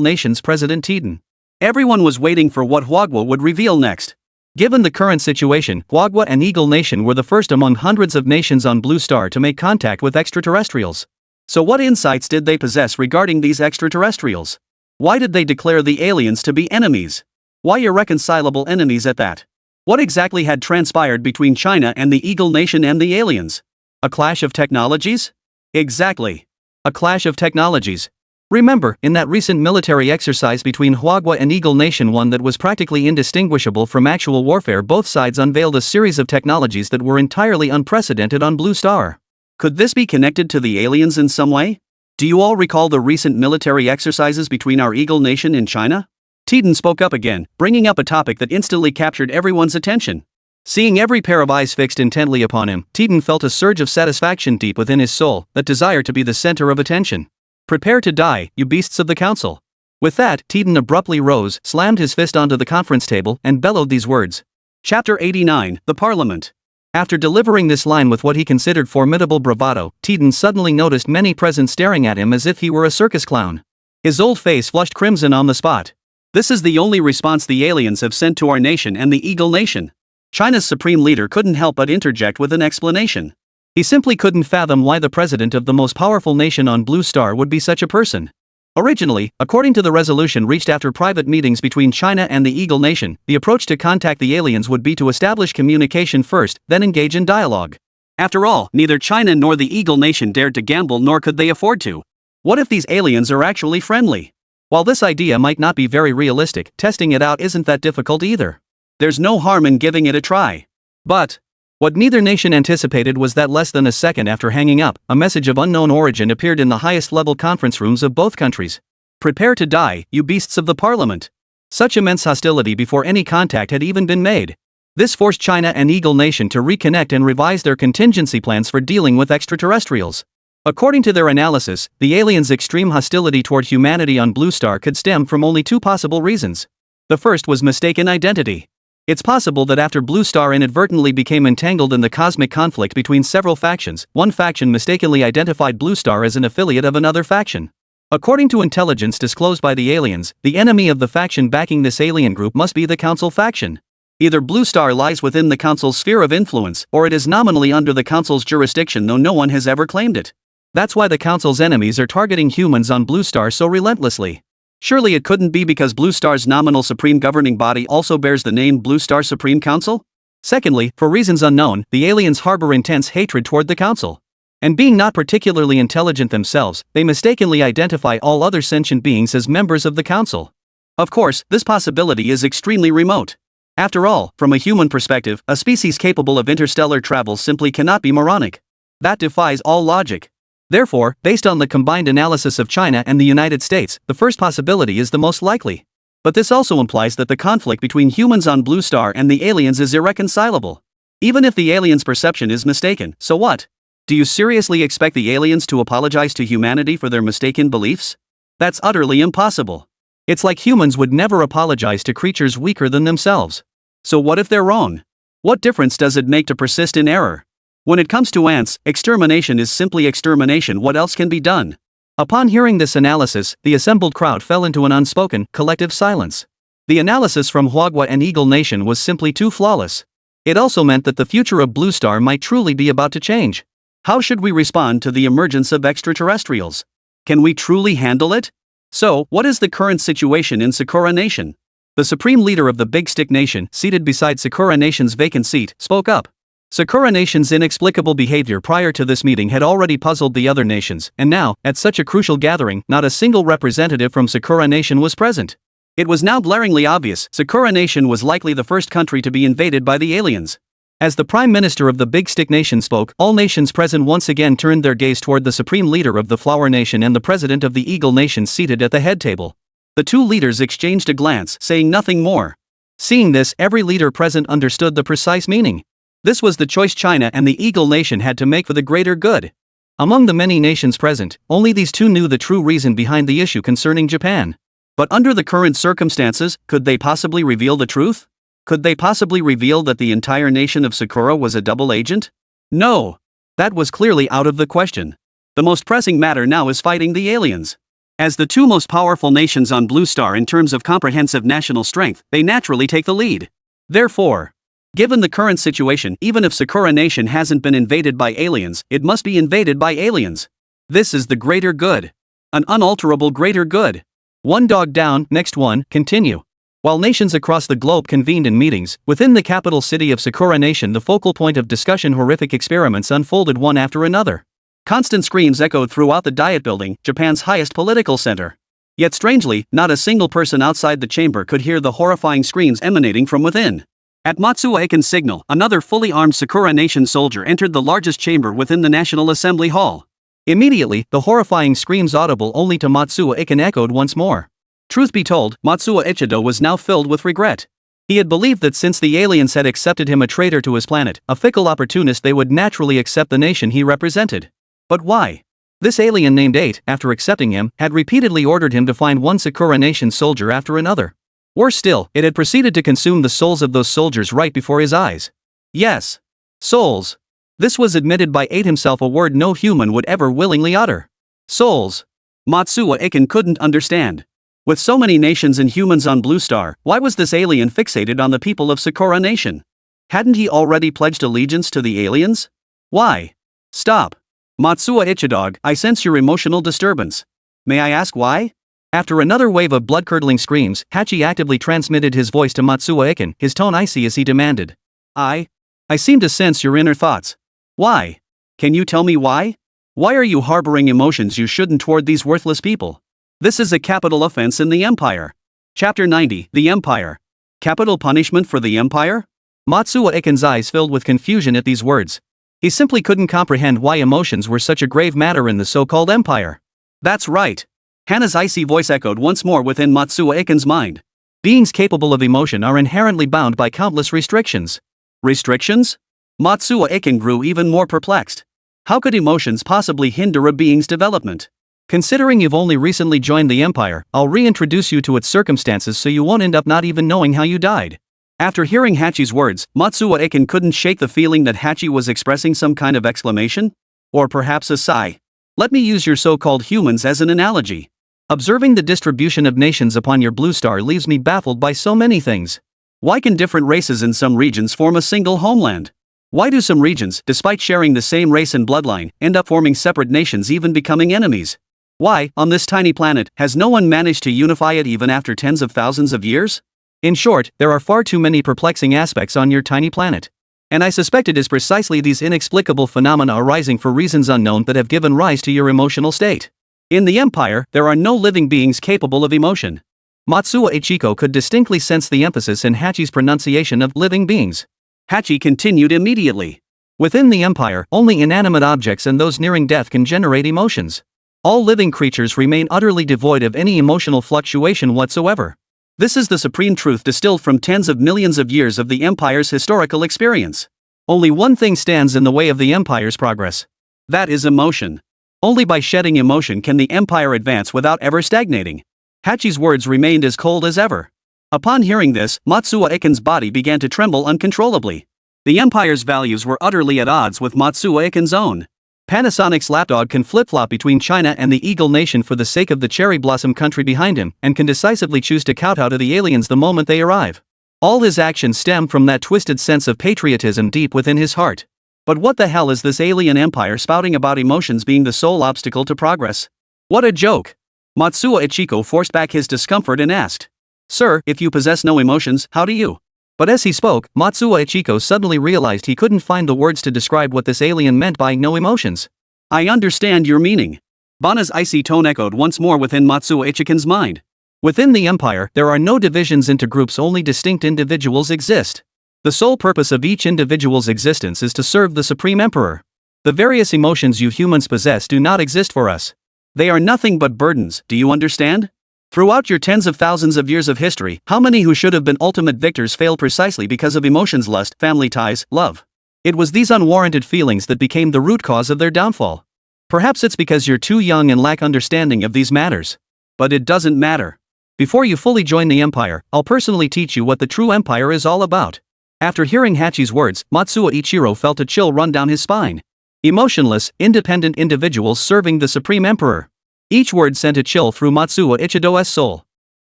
Nation's President Tedong. Everyone was waiting for what Huagua would reveal next. Given the current situation, Huagua and Eagle Nation were the first among hundreds of nations on Blue Star to make contact with extraterrestrials. So what insights did they possess regarding these extraterrestrials? Why did they declare the aliens to be enemies? Why irreconcilable enemies at that? What exactly had transpired between China and the Eagle Nation and the aliens? A clash of technologies? Exactly. A clash of technologies. Remember, in that recent military exercise between Huagua and Eagle Nation, one that was practically indistinguishable from actual warfare, both sides unveiled a series of technologies that were entirely unprecedented on Blue Star. Could this be connected to the aliens in some way? Do you all recall the recent military exercises between our Eagle Nation and China? Tiden spoke up again, bringing up a topic that instantly captured everyone's attention. Seeing every pair of eyes fixed intently upon him, Tiden felt a surge of satisfaction deep within his soul, that desire to be the center of attention. Prepare to die, you beasts of the council. With that, Tiden abruptly rose, slammed his fist onto the conference table, and bellowed these words. Chapter 89, The Parliament. After delivering this line with what he considered formidable bravado, Tiden suddenly noticed many present staring at him as if he were a circus clown. His old face flushed crimson on the spot. This is the only response the aliens have sent to our nation and the Eagle Nation. China's supreme leader couldn't help but interject with an explanation. He simply couldn't fathom why the president of the most powerful nation on Blue Star would be such a person. Originally, according to the resolution reached after private meetings between China and the Eagle Nation, the approach to contact the aliens would be to establish communication first, then engage in dialogue. After all, neither China nor the Eagle Nation dared to gamble, nor could they afford to. What if these aliens are actually friendly? While this idea might not be very realistic, testing it out isn't that difficult either. There's no harm in giving it a try. But what neither nation anticipated was that less than a second after hanging up, a message of unknown origin appeared in the highest-level conference rooms of both countries. Prepare to die, you beasts of the parliament. Such immense hostility before any contact had even been made. This forced China and Eagle Nation to reconnect and revise their contingency plans for dealing with extraterrestrials. According to their analysis, the aliens' extreme hostility toward humanity on Blue Star could stem from only two possible reasons. The first was mistaken identity. It's possible that after Blue Star inadvertently became entangled in the cosmic conflict between several factions, one faction mistakenly identified Blue Star as an affiliate of another faction. According to intelligence disclosed by the aliens, the enemy of the faction backing this alien group must be the Council faction. Either Blue Star lies within the Council's sphere of influence, or it is nominally under the Council's jurisdiction, though no one has ever claimed it. That's why the Council's enemies are targeting humans on Blue Star so relentlessly. Surely it couldn't be because Blue Star's nominal supreme governing body also bears the name Blue Star Supreme Council? Secondly, for reasons unknown, the aliens harbor intense hatred toward the Council. And being not particularly intelligent themselves, they mistakenly identify all other sentient beings as members of the Council. Of course, this possibility is extremely remote. After all, from a human perspective, a species capable of interstellar travel simply cannot be moronic. That defies all logic. Therefore, based on the combined analysis of China and the United States, the first possibility is the most likely. But this also implies that the conflict between humans on Blue Star and the aliens is irreconcilable. Even if the aliens' perception is mistaken, so what? Do you seriously expect the aliens to apologize to humanity for their mistaken beliefs? That's utterly impossible. It's like humans would never apologize to creatures weaker than themselves. So what if they're wrong? What difference does it make to persist in error? When it comes to ants, extermination is simply extermination. What else can be done? Upon hearing this analysis, the assembled crowd fell into an unspoken, collective silence. The analysis from Huagua and Eagle Nation was simply too flawless. It also meant that the future of Blue Star might truly be about to change. How should we respond to the emergence of extraterrestrials? Can we truly handle it? So, what is the current situation in Sakura Nation? The supreme leader of the Big Stick Nation, seated beside Sakura Nation's vacant seat, spoke up. Sakura Nation's inexplicable behavior prior to this meeting had already puzzled the other nations, and now, at such a crucial gathering, not a single representative from Sakura Nation was present. It was now glaringly obvious Sakura Nation was likely the first country to be invaded by the aliens. As the Prime Minister of the Big Stick Nation spoke, all nations present once again turned their gaze toward the Supreme Leader of the Flower Nation and the President of the Eagle Nation seated at the head table. The two leaders exchanged a glance, saying nothing more. Seeing this, every leader present understood the precise meaning. This was the choice China and the Eagle Nation had to make for the greater good. Among the many nations present, only these two knew the true reason behind the issue concerning Japan. But under the current circumstances, could they possibly reveal the truth? Could they possibly reveal that the entire nation of Sakura was a double agent? No. That was clearly out of the question. The most pressing matter now is fighting the aliens. As the two most powerful nations on Blue Star in terms of comprehensive national strength, they naturally take the lead. Therefore, given the current situation, even if Sakura Nation hasn't been invaded by aliens, it must be invaded by aliens. This is the greater good. An unalterable greater good. One dog down, next one, continue. While nations across the globe convened in meetings, within the capital city of Sakura Nation, the focal point of discussion, horrific experiments unfolded one after another. Constant screams echoed throughout the Diet Building, Japan's highest political center. Yet strangely, not a single person outside the chamber could hear the horrifying screams emanating from within. At Matsuo Iken's signal, another fully armed Sakura Nation soldier entered the largest chamber within the National Assembly Hall. Immediately, the horrifying screams audible only to Matsuo Iken echoed once more. Truth be told, Matsuo Ichido was now filled with regret. He had believed that since the aliens had accepted him a traitor to his planet, a fickle opportunist, they would naturally accept the nation he represented. But why? This alien named 8, after accepting him, had repeatedly ordered him to find one Sakura Nation soldier after another. Worse still, it had proceeded to consume the souls of those soldiers right before his eyes. Yes. Souls. This was admitted by 8 himself, a word no human would ever willingly utter. Souls. Matsuo Iken couldn't understand. With so many nations and humans on Blue Star, why was this alien fixated on the people of Sakura Nation? Hadn't he already pledged allegiance to the aliens? Why? Stop. Matsuo Ichidog, I sense your emotional disturbance. May I ask why? After another wave of blood-curdling screams, Hachi actively transmitted his voice to Matsuo Iken, his tone icy as he demanded. I seem to sense your inner thoughts. Why? Can you tell me why? Why are you harboring emotions you shouldn't toward these worthless people? This is a capital offense in the Empire. Chapter 90, The Empire. Capital punishment for the Empire? Matsuo Iken's eyes filled with confusion at these words. He simply couldn't comprehend why emotions were such a grave matter in the so-called Empire. That's right. Hana's icy voice echoed once more within Matsuo Iken's mind. Beings capable of emotion are inherently bound by countless restrictions. Restrictions? Matsuo Iken grew even more perplexed. How could emotions possibly hinder a being's development? Considering you've only recently joined the Empire, I'll reintroduce you to its circumstances so you won't end up not even knowing how you died. After hearing Hachi's words, Matsuo Iken couldn't shake the feeling that Hachi was expressing some kind of exclamation? Or perhaps a sigh. Let me use your so-called humans as an analogy. Observing the distribution of nations upon your blue star leaves me baffled by so many things. Why can different races in some regions form a single homeland? Why do some regions, despite sharing the same race and bloodline, end up forming separate nations, even becoming enemies? Why, on this tiny planet, has no one managed to unify it even after tens of thousands of years? In short, there are far too many perplexing aspects on your tiny planet. And I suspect it is precisely these inexplicable phenomena arising for reasons unknown that have given rise to your emotional state. In the Empire, there are no living beings capable of emotion. Matsuo Ichiko could distinctly sense the emphasis in Hachi's pronunciation of living beings. Hachi continued immediately. Within the Empire, only inanimate objects and those nearing death can generate emotions. All living creatures remain utterly devoid of any emotional fluctuation whatsoever. This is the supreme truth distilled from tens of millions of years of the Empire's historical experience. Only one thing stands in the way of the Empire's progress. That is emotion. Only by shedding emotion can the Empire advance without ever stagnating. Hachi's words remained as cold as ever. Upon hearing this, Matsuo Iken's body began to tremble uncontrollably. The Empire's values were utterly at odds with Matsuo Iken's own. Panasonic's lapdog can flip-flop between China and the Eagle Nation for the sake of the cherry blossom country behind him, and can decisively choose to kowtow to the aliens the moment they arrive. All his actions stem from that twisted sense of patriotism deep within his heart. But what the hell is this alien empire spouting about emotions being the sole obstacle to progress? What a joke! Matsuo Ichiko forced back his discomfort and asked, "Sir, if you possess no emotions, how do you?" But as he spoke, Matsuo Ichiko suddenly realized he couldn't find the words to describe what this alien meant by no emotions. "I understand your meaning." Bana's icy tone echoed once more within Matsuo Ichiken's mind. Within the Empire, there are no divisions into groups, only distinct individuals exist. The sole purpose of each individual's existence is to serve the Supreme Emperor. The various emotions you humans possess do not exist for us. They are nothing but burdens, do you understand? Throughout your tens of thousands of years of history, how many who should have been ultimate victors failed precisely because of emotions, lust, family ties, love? It was these unwarranted feelings that became the root cause of their downfall. Perhaps it's because you're too young and lack understanding of these matters. But it doesn't matter. Before you fully join the Empire, I'll personally teach you what the true Empire is all about. After hearing Hachi's words, Matsuo Ichiro felt a chill run down his spine. Emotionless, independent individuals serving the Supreme Emperor. Each word sent a chill through Matsuo Ichido's soul.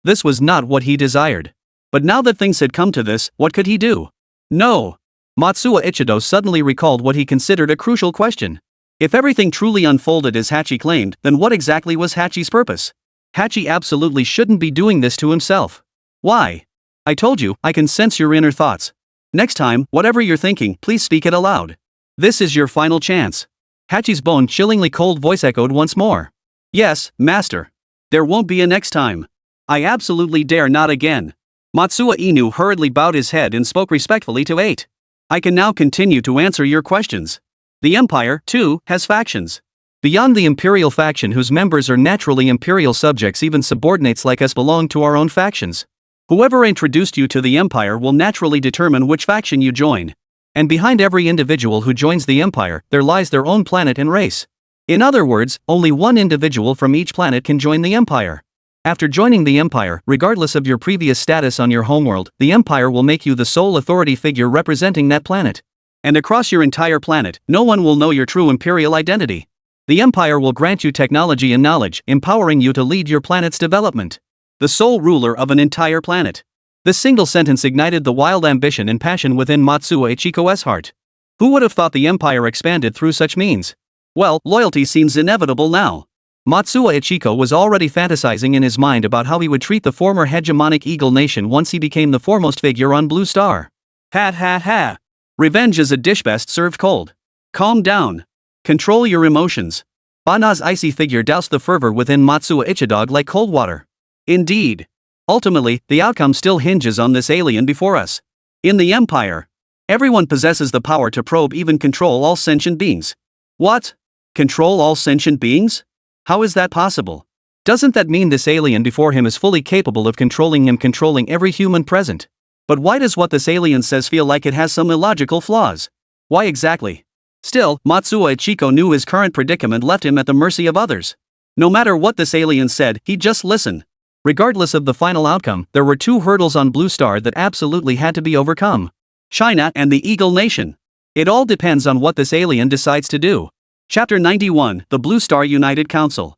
This was not what he desired. But now that things had come to this, what could he do? No! Matsuo Ichido suddenly recalled what he considered a crucial question. If everything truly unfolded as Hachi claimed, then what exactly was Hachi's purpose? Hachi absolutely shouldn't be doing this to himself. Why? I told you, I can sense your inner thoughts. Next time, whatever you're thinking, please speak it aloud. This is your final chance. Hachi's bone-chillingly cold voice echoed once more. Yes, master. There won't be a next time. I absolutely dare not again. Matsuo Inu hurriedly bowed his head and spoke respectfully to 8. I can now continue to answer your questions. The Empire, too, has factions. Beyond the Imperial faction whose members are naturally Imperial subjects, even subordinates like us belong to our own factions. Whoever introduced you to the Empire will naturally determine which faction you join. And behind every individual who joins the Empire, there lies their own planet and race. In other words, only one individual from each planet can join the Empire. After joining the Empire, regardless of your previous status on your homeworld, the Empire will make you the sole authority figure representing that planet. And across your entire planet, no one will know your true Imperial identity. The Empire will grant you technology and knowledge, empowering you to lead your planet's development. The sole ruler of an entire planet. This single sentence ignited the wild ambition and passion within Matsuo Ichiko's heart. Who would have thought the Empire expanded through such means? Well, loyalty seems inevitable now. Matsuo Ichiko was already fantasizing in his mind about how he would treat the former hegemonic Eagle Nation once he became the foremost figure on Blue Star. Ha ha ha. Revenge is a dish best served cold. Calm down. Control your emotions. Bana's icy figure doused the fervor within Matsuo Ichidog like cold water. Indeed. Ultimately, the outcome still hinges on this alien before us. In the Empire, everyone possesses the power to probe, even control all sentient beings. What? Control all sentient beings? How is that possible? Doesn't that mean this alien before him is fully capable of controlling him, controlling every human present? But why does what this alien says feel like it has some illogical flaws? Why exactly? Still, Matsuo Ichiko knew his current predicament left him at the mercy of others. No matter what this alien said, he'd just listen. Regardless of the final outcome, there were two hurdles on Blue Star that absolutely had to be overcome. China and the Eagle Nation. It all depends on what this alien decides to do. Chapter 91, The Blue Star United Council.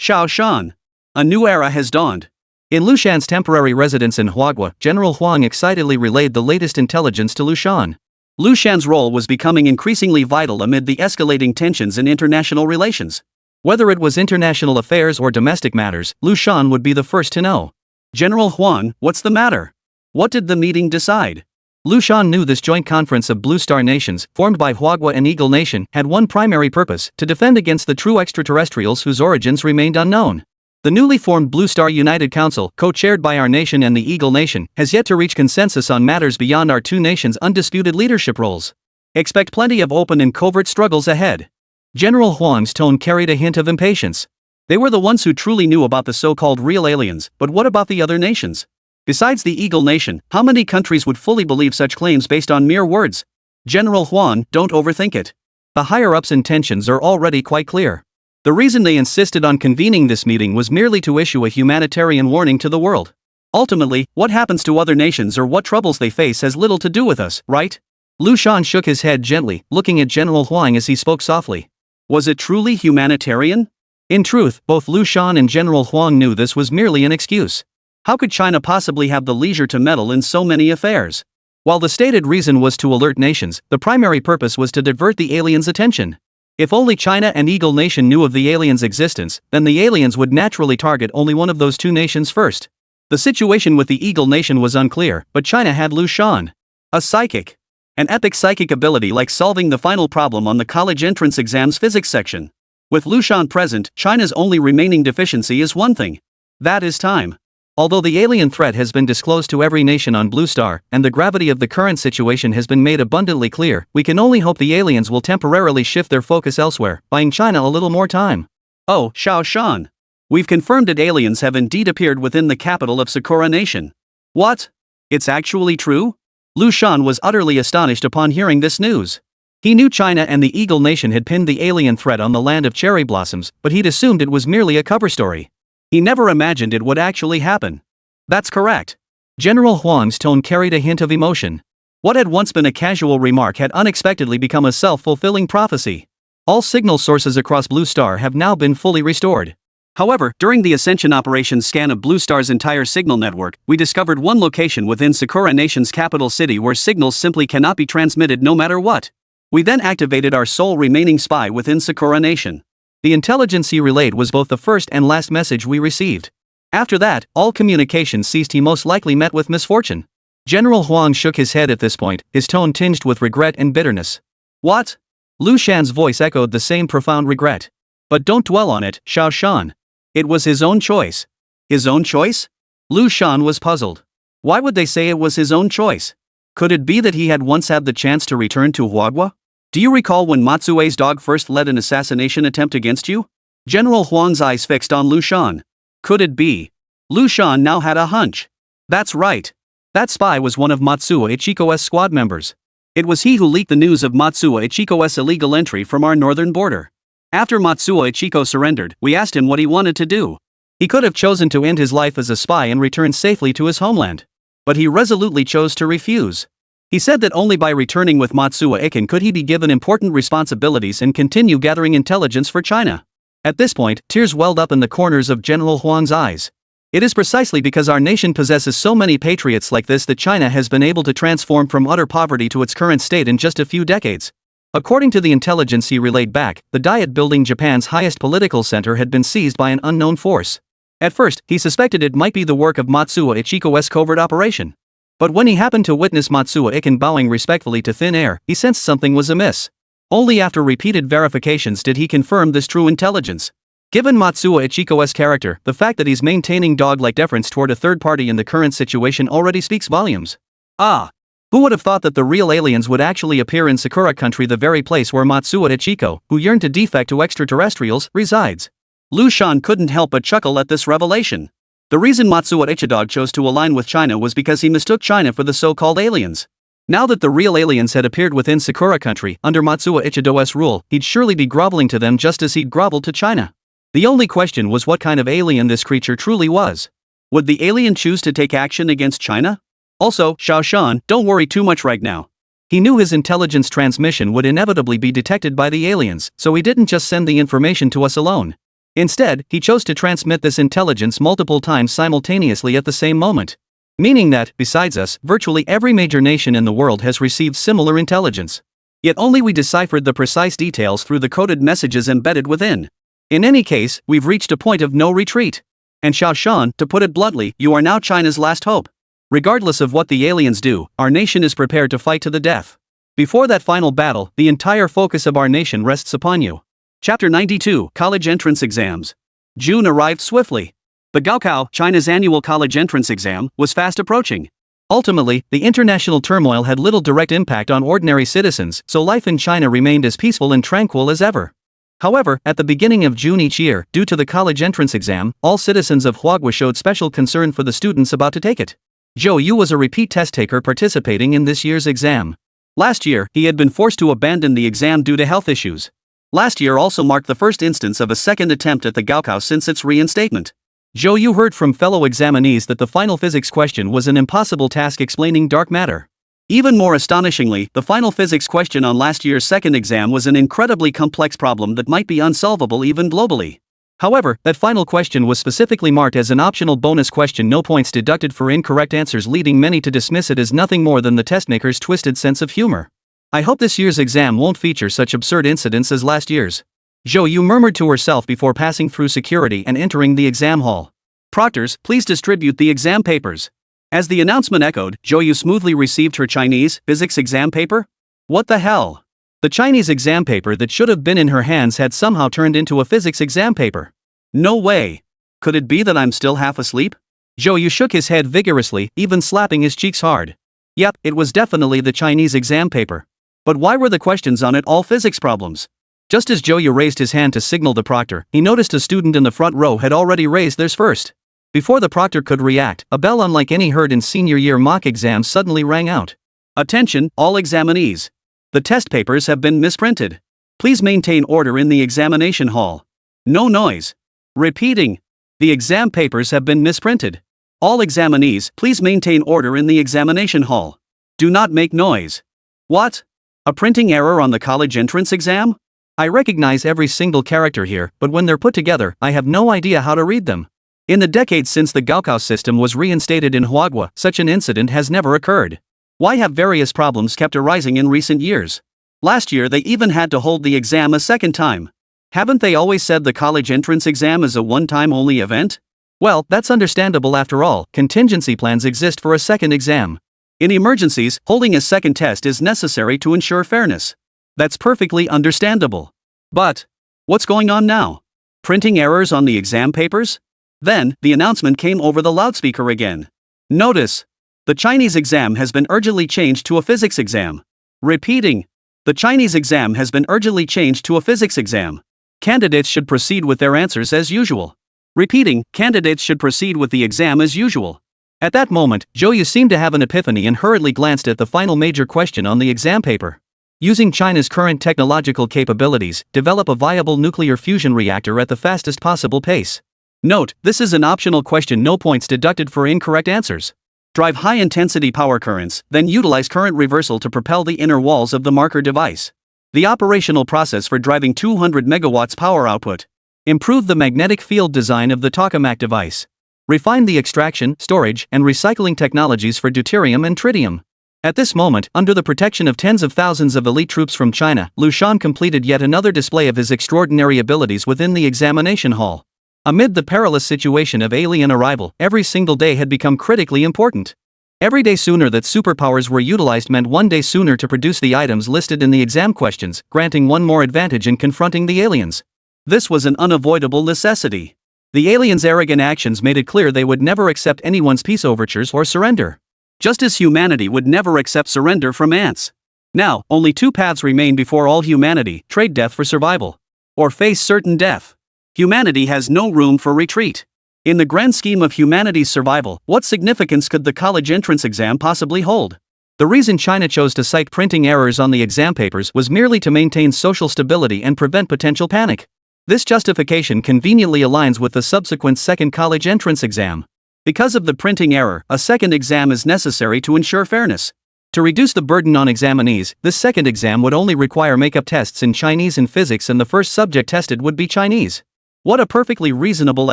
Liu Shan. A new era has dawned. In Liu Shan's temporary residence in Huagua, General Huang excitedly relayed the latest intelligence to Liu Shan. Liu Shan's role was becoming increasingly vital amid the escalating tensions in international relations. Whether it was international affairs or domestic matters, Liu Shan would be the first to know. General Huang, what's the matter? What did the meeting decide? Liu Shan knew this joint conference of Blue Star nations, formed by Huagua and Eagle Nation, had one primary purpose: to defend against the true extraterrestrials whose origins remained unknown. The newly formed Blue Star United Council, co-chaired by our nation and the Eagle Nation, has yet to reach consensus on matters beyond our two nations' undisputed leadership roles. Expect plenty of open and covert struggles ahead. General Huang's tone carried a hint of impatience. They were the ones who truly knew about the so-called real aliens, but what about the other nations? Besides the Eagle Nation, how many countries would fully believe such claims based on mere words? General Huang, don't overthink it. The higher-ups' intentions are already quite clear. The reason they insisted on convening this meeting was merely to issue a humanitarian warning to the world. Ultimately, what happens to other nations or what troubles they face has little to do with us, right? Liu Shan shook his head gently, looking at General Huang as he spoke softly. Was it truly humanitarian? In truth, both Liu Shan and General Huang knew this was merely an excuse. How could China possibly have the leisure to meddle in so many affairs? While the stated reason was to alert nations, the primary purpose was to divert the aliens' attention. If only China and Eagle Nation knew of the aliens' existence, then the aliens would naturally target only one of those two nations first. The situation with the Eagle Nation was unclear, but China had Liu Shan. A psychic. An epic psychic ability like solving the final problem on the college entrance exam's physics section. With Liu Shan present, China's only remaining deficiency is one thing. That is time. Although the alien threat has been disclosed to every nation on Blue Star, and the gravity of the current situation has been made abundantly clear, we can only hope the aliens will temporarily shift their focus elsewhere, buying China a little more time. Oh, Liu Shan. We've confirmed that aliens have indeed appeared within the capital of Sakura Nation. What? It's actually true? Liu Shan was utterly astonished upon hearing this news. He knew China and the Eagle Nation had pinned the alien threat on the land of cherry blossoms, but he'd assumed it was merely a cover story. He never imagined it would actually happen. That's correct. General Huang's tone carried a hint of emotion. What had once been a casual remark had unexpectedly become a self-fulfilling prophecy. All signal sources across Blue Star have now been fully restored. However, during the Ascension Operation scan of Blue Star's entire signal network, we discovered one location within Sakura Nation's capital city where signals simply cannot be transmitted no matter what. We then activated our sole remaining spy within Sakura Nation. The intelligence he relayed was both the first and last message we received. After that, all communication ceased. He most likely met with misfortune. General Huang shook his head at this point, his tone tinged with regret and bitterness. What? Liu Shan's voice echoed the same profound regret. But don't dwell on it, Xiao Shan. It was his own choice. His own choice? Liu Shan was puzzled. Why would they say it was his own choice? Could it be that he had once had the chance to return to Huagua? Do you recall when Matsue's dog first led an assassination attempt against you? General Huang's eyes fixed on Liu Shan. Could it be? Liu Shan now had a hunch. That's right. That spy was one of Matsuo Ichiko's squad members. It was he who leaked the news of Matsuo Ichiko's illegal entry from our northern border. After Matsuo Ichiko surrendered, we asked him what he wanted to do. He could have chosen to end his life as a spy and return safely to his homeland. But he resolutely chose to refuse. He said that only by returning with Matsuo Ikin could he be given important responsibilities and continue gathering intelligence for China. At this point, tears welled up in the corners of General Huang's eyes. It is precisely because our nation possesses so many patriots like this that China has been able to transform from utter poverty to its current state in just a few decades. According to the intelligence he relayed back, the Diet Building, Japan's highest political center, had been seized by an unknown force. At first, he suspected it might be the work of Matsuo Ichiko's covert operation. But when he happened to witness Matsuo Ikin bowing respectfully to thin air, he sensed something was amiss. Only after repeated verifications did he confirm this true intelligence. Given Matsuo Ichiko's character, the fact that he's maintaining dog-like deference toward a third party in the current situation already speaks volumes. Ah! Who would have thought that the real aliens would actually appear in Sakura country, the very place where Matsuo Ichiko, who yearned to defect to extraterrestrials, resides? Liu Shan couldn't help but chuckle at this revelation. The reason Matsuo Ichidog chose to align with China was because he mistook China for the so-called aliens. Now that the real aliens had appeared within Sakura country under Matsuo Ichido's rule, he'd surely be groveling to them just as he'd groveled to China. The only question was what kind of alien this creature truly was. Would the alien choose to take action against China? Also, Xiao Shan, don't worry too much right now. He knew his intelligence transmission would inevitably be detected by the aliens, so he didn't just send the information to us alone. Instead, he chose to transmit this intelligence multiple times simultaneously at the same moment. Meaning that, besides us, virtually every major nation in the world has received similar intelligence. Yet only we deciphered the precise details through the coded messages embedded within. In any case, we've reached a point of no retreat. And Xiao Shan, to put it bluntly, you are now China's last hope. Regardless of what the aliens do, our nation is prepared to fight to the death. Before that final battle, the entire focus of our nation rests upon you. Chapter 92, College Entrance Exams. June arrived swiftly. The Gaokao, China's annual college entrance exam, was fast approaching. Ultimately, the international turmoil had little direct impact on ordinary citizens, so life in China remained as peaceful and tranquil as ever. However, at the beginning of June each year, due to the college entrance exam, all citizens of Huagua showed special concern for the students about to take it. Zhou Yu was a repeat test taker participating in this year's exam. Last year, he had been forced to abandon the exam due to health issues. Last year also marked the first instance of a second attempt at the Gaokao since its reinstatement. Zhou Yu heard from fellow examinees that the final physics question was an impossible task explaining dark matter. Even more astonishingly, the final physics question on last year's second exam was an incredibly complex problem that might be unsolvable even globally. However, that final question was specifically marked as an optional bonus question, no points deducted for incorrect answers, leading many to dismiss it as nothing more than the testmaker's twisted sense of humor. I hope this year's exam won't feature such absurd incidents as last year's. Zhou Yu murmured to herself before passing through security and entering the exam hall. Proctors, please distribute the exam papers. As the announcement echoed, Zhou Yu smoothly received her Chinese physics exam paper. What the hell? The Chinese exam paper that should have been in her hands had somehow turned into a physics exam paper. No way. Could it be that I'm still half asleep? Zhou Yu shook his head vigorously, even slapping his cheeks hard. Yep, it was definitely the Chinese exam paper. But why were the questions on it all physics problems? Just as Zhou Yu raised his hand to signal the proctor, he noticed a student in the front row had already raised theirs first. Before the proctor could react, a bell unlike any heard in senior year mock exams suddenly rang out. Attention, all examinees. The test papers have been misprinted. Please maintain order in the examination hall. No noise. Repeating. The exam papers have been misprinted. All examinees, please maintain order in the examination hall. Do not make noise. What? A printing error on the college entrance exam? I recognize every single character here, but when they're put together, I have no idea how to read them. In the decades since the Gaokao system was reinstated in Huagua, such an incident has never occurred. Why have various problems kept arising in recent years? Last year they even had to hold the exam a second time. Haven't they always said the college entrance exam is a one-time only event? Well, that's understandable after all, contingency plans exist for a second exam. In emergencies, holding a second test is necessary to ensure fairness. That's perfectly understandable. But what's going on now? Printing errors on the exam papers? Then, the announcement came over the loudspeaker again. Notice! The Chinese exam has been urgently changed to a physics exam. Repeating. The Chinese exam has been urgently changed to a physics exam. Candidates should proceed with their answers as usual. Repeating, candidates should proceed with the exam as usual. At that moment, Zhou Yu seemed to have an epiphany and hurriedly glanced at the final major question on the exam paper. Using China's current technological capabilities, develop a viable nuclear fusion reactor at the fastest possible pace. Note, this is an optional question, no points deducted for incorrect answers. Drive high-intensity power currents, then utilize current reversal to propel the inner walls of the marker device. The operational process for driving 200 megawatts power output. Improve the magnetic field design of the tokamak device. Refine the extraction, storage, and recycling technologies for deuterium and tritium. At this moment, under the protection of tens of thousands of elite troops from China, Liu Shan completed yet another display of his extraordinary abilities within the examination hall. Amid the perilous situation of alien arrival, every single day had become critically important. Every day sooner that superpowers were utilized meant one day sooner to produce the items listed in the exam questions, granting one more advantage in confronting the aliens. This was an unavoidable necessity. The aliens' arrogant actions made it clear they would never accept anyone's peace overtures or surrender. Just as humanity would never accept surrender from ants. Now, only two paths remain before all humanity: trade death for survival, or face certain death. Humanity has no room for retreat. In the grand scheme of humanity's survival, what significance could the college entrance exam possibly hold? The reason China chose to cite printing errors on the exam papers was merely to maintain social stability and prevent potential panic. This justification conveniently aligns with the subsequent second college entrance exam. Because of the printing error, a second exam is necessary to ensure fairness. To reduce the burden on examinees, this second exam would only require make-up tests in Chinese and physics, and the first subject tested would be Chinese. What a perfectly reasonable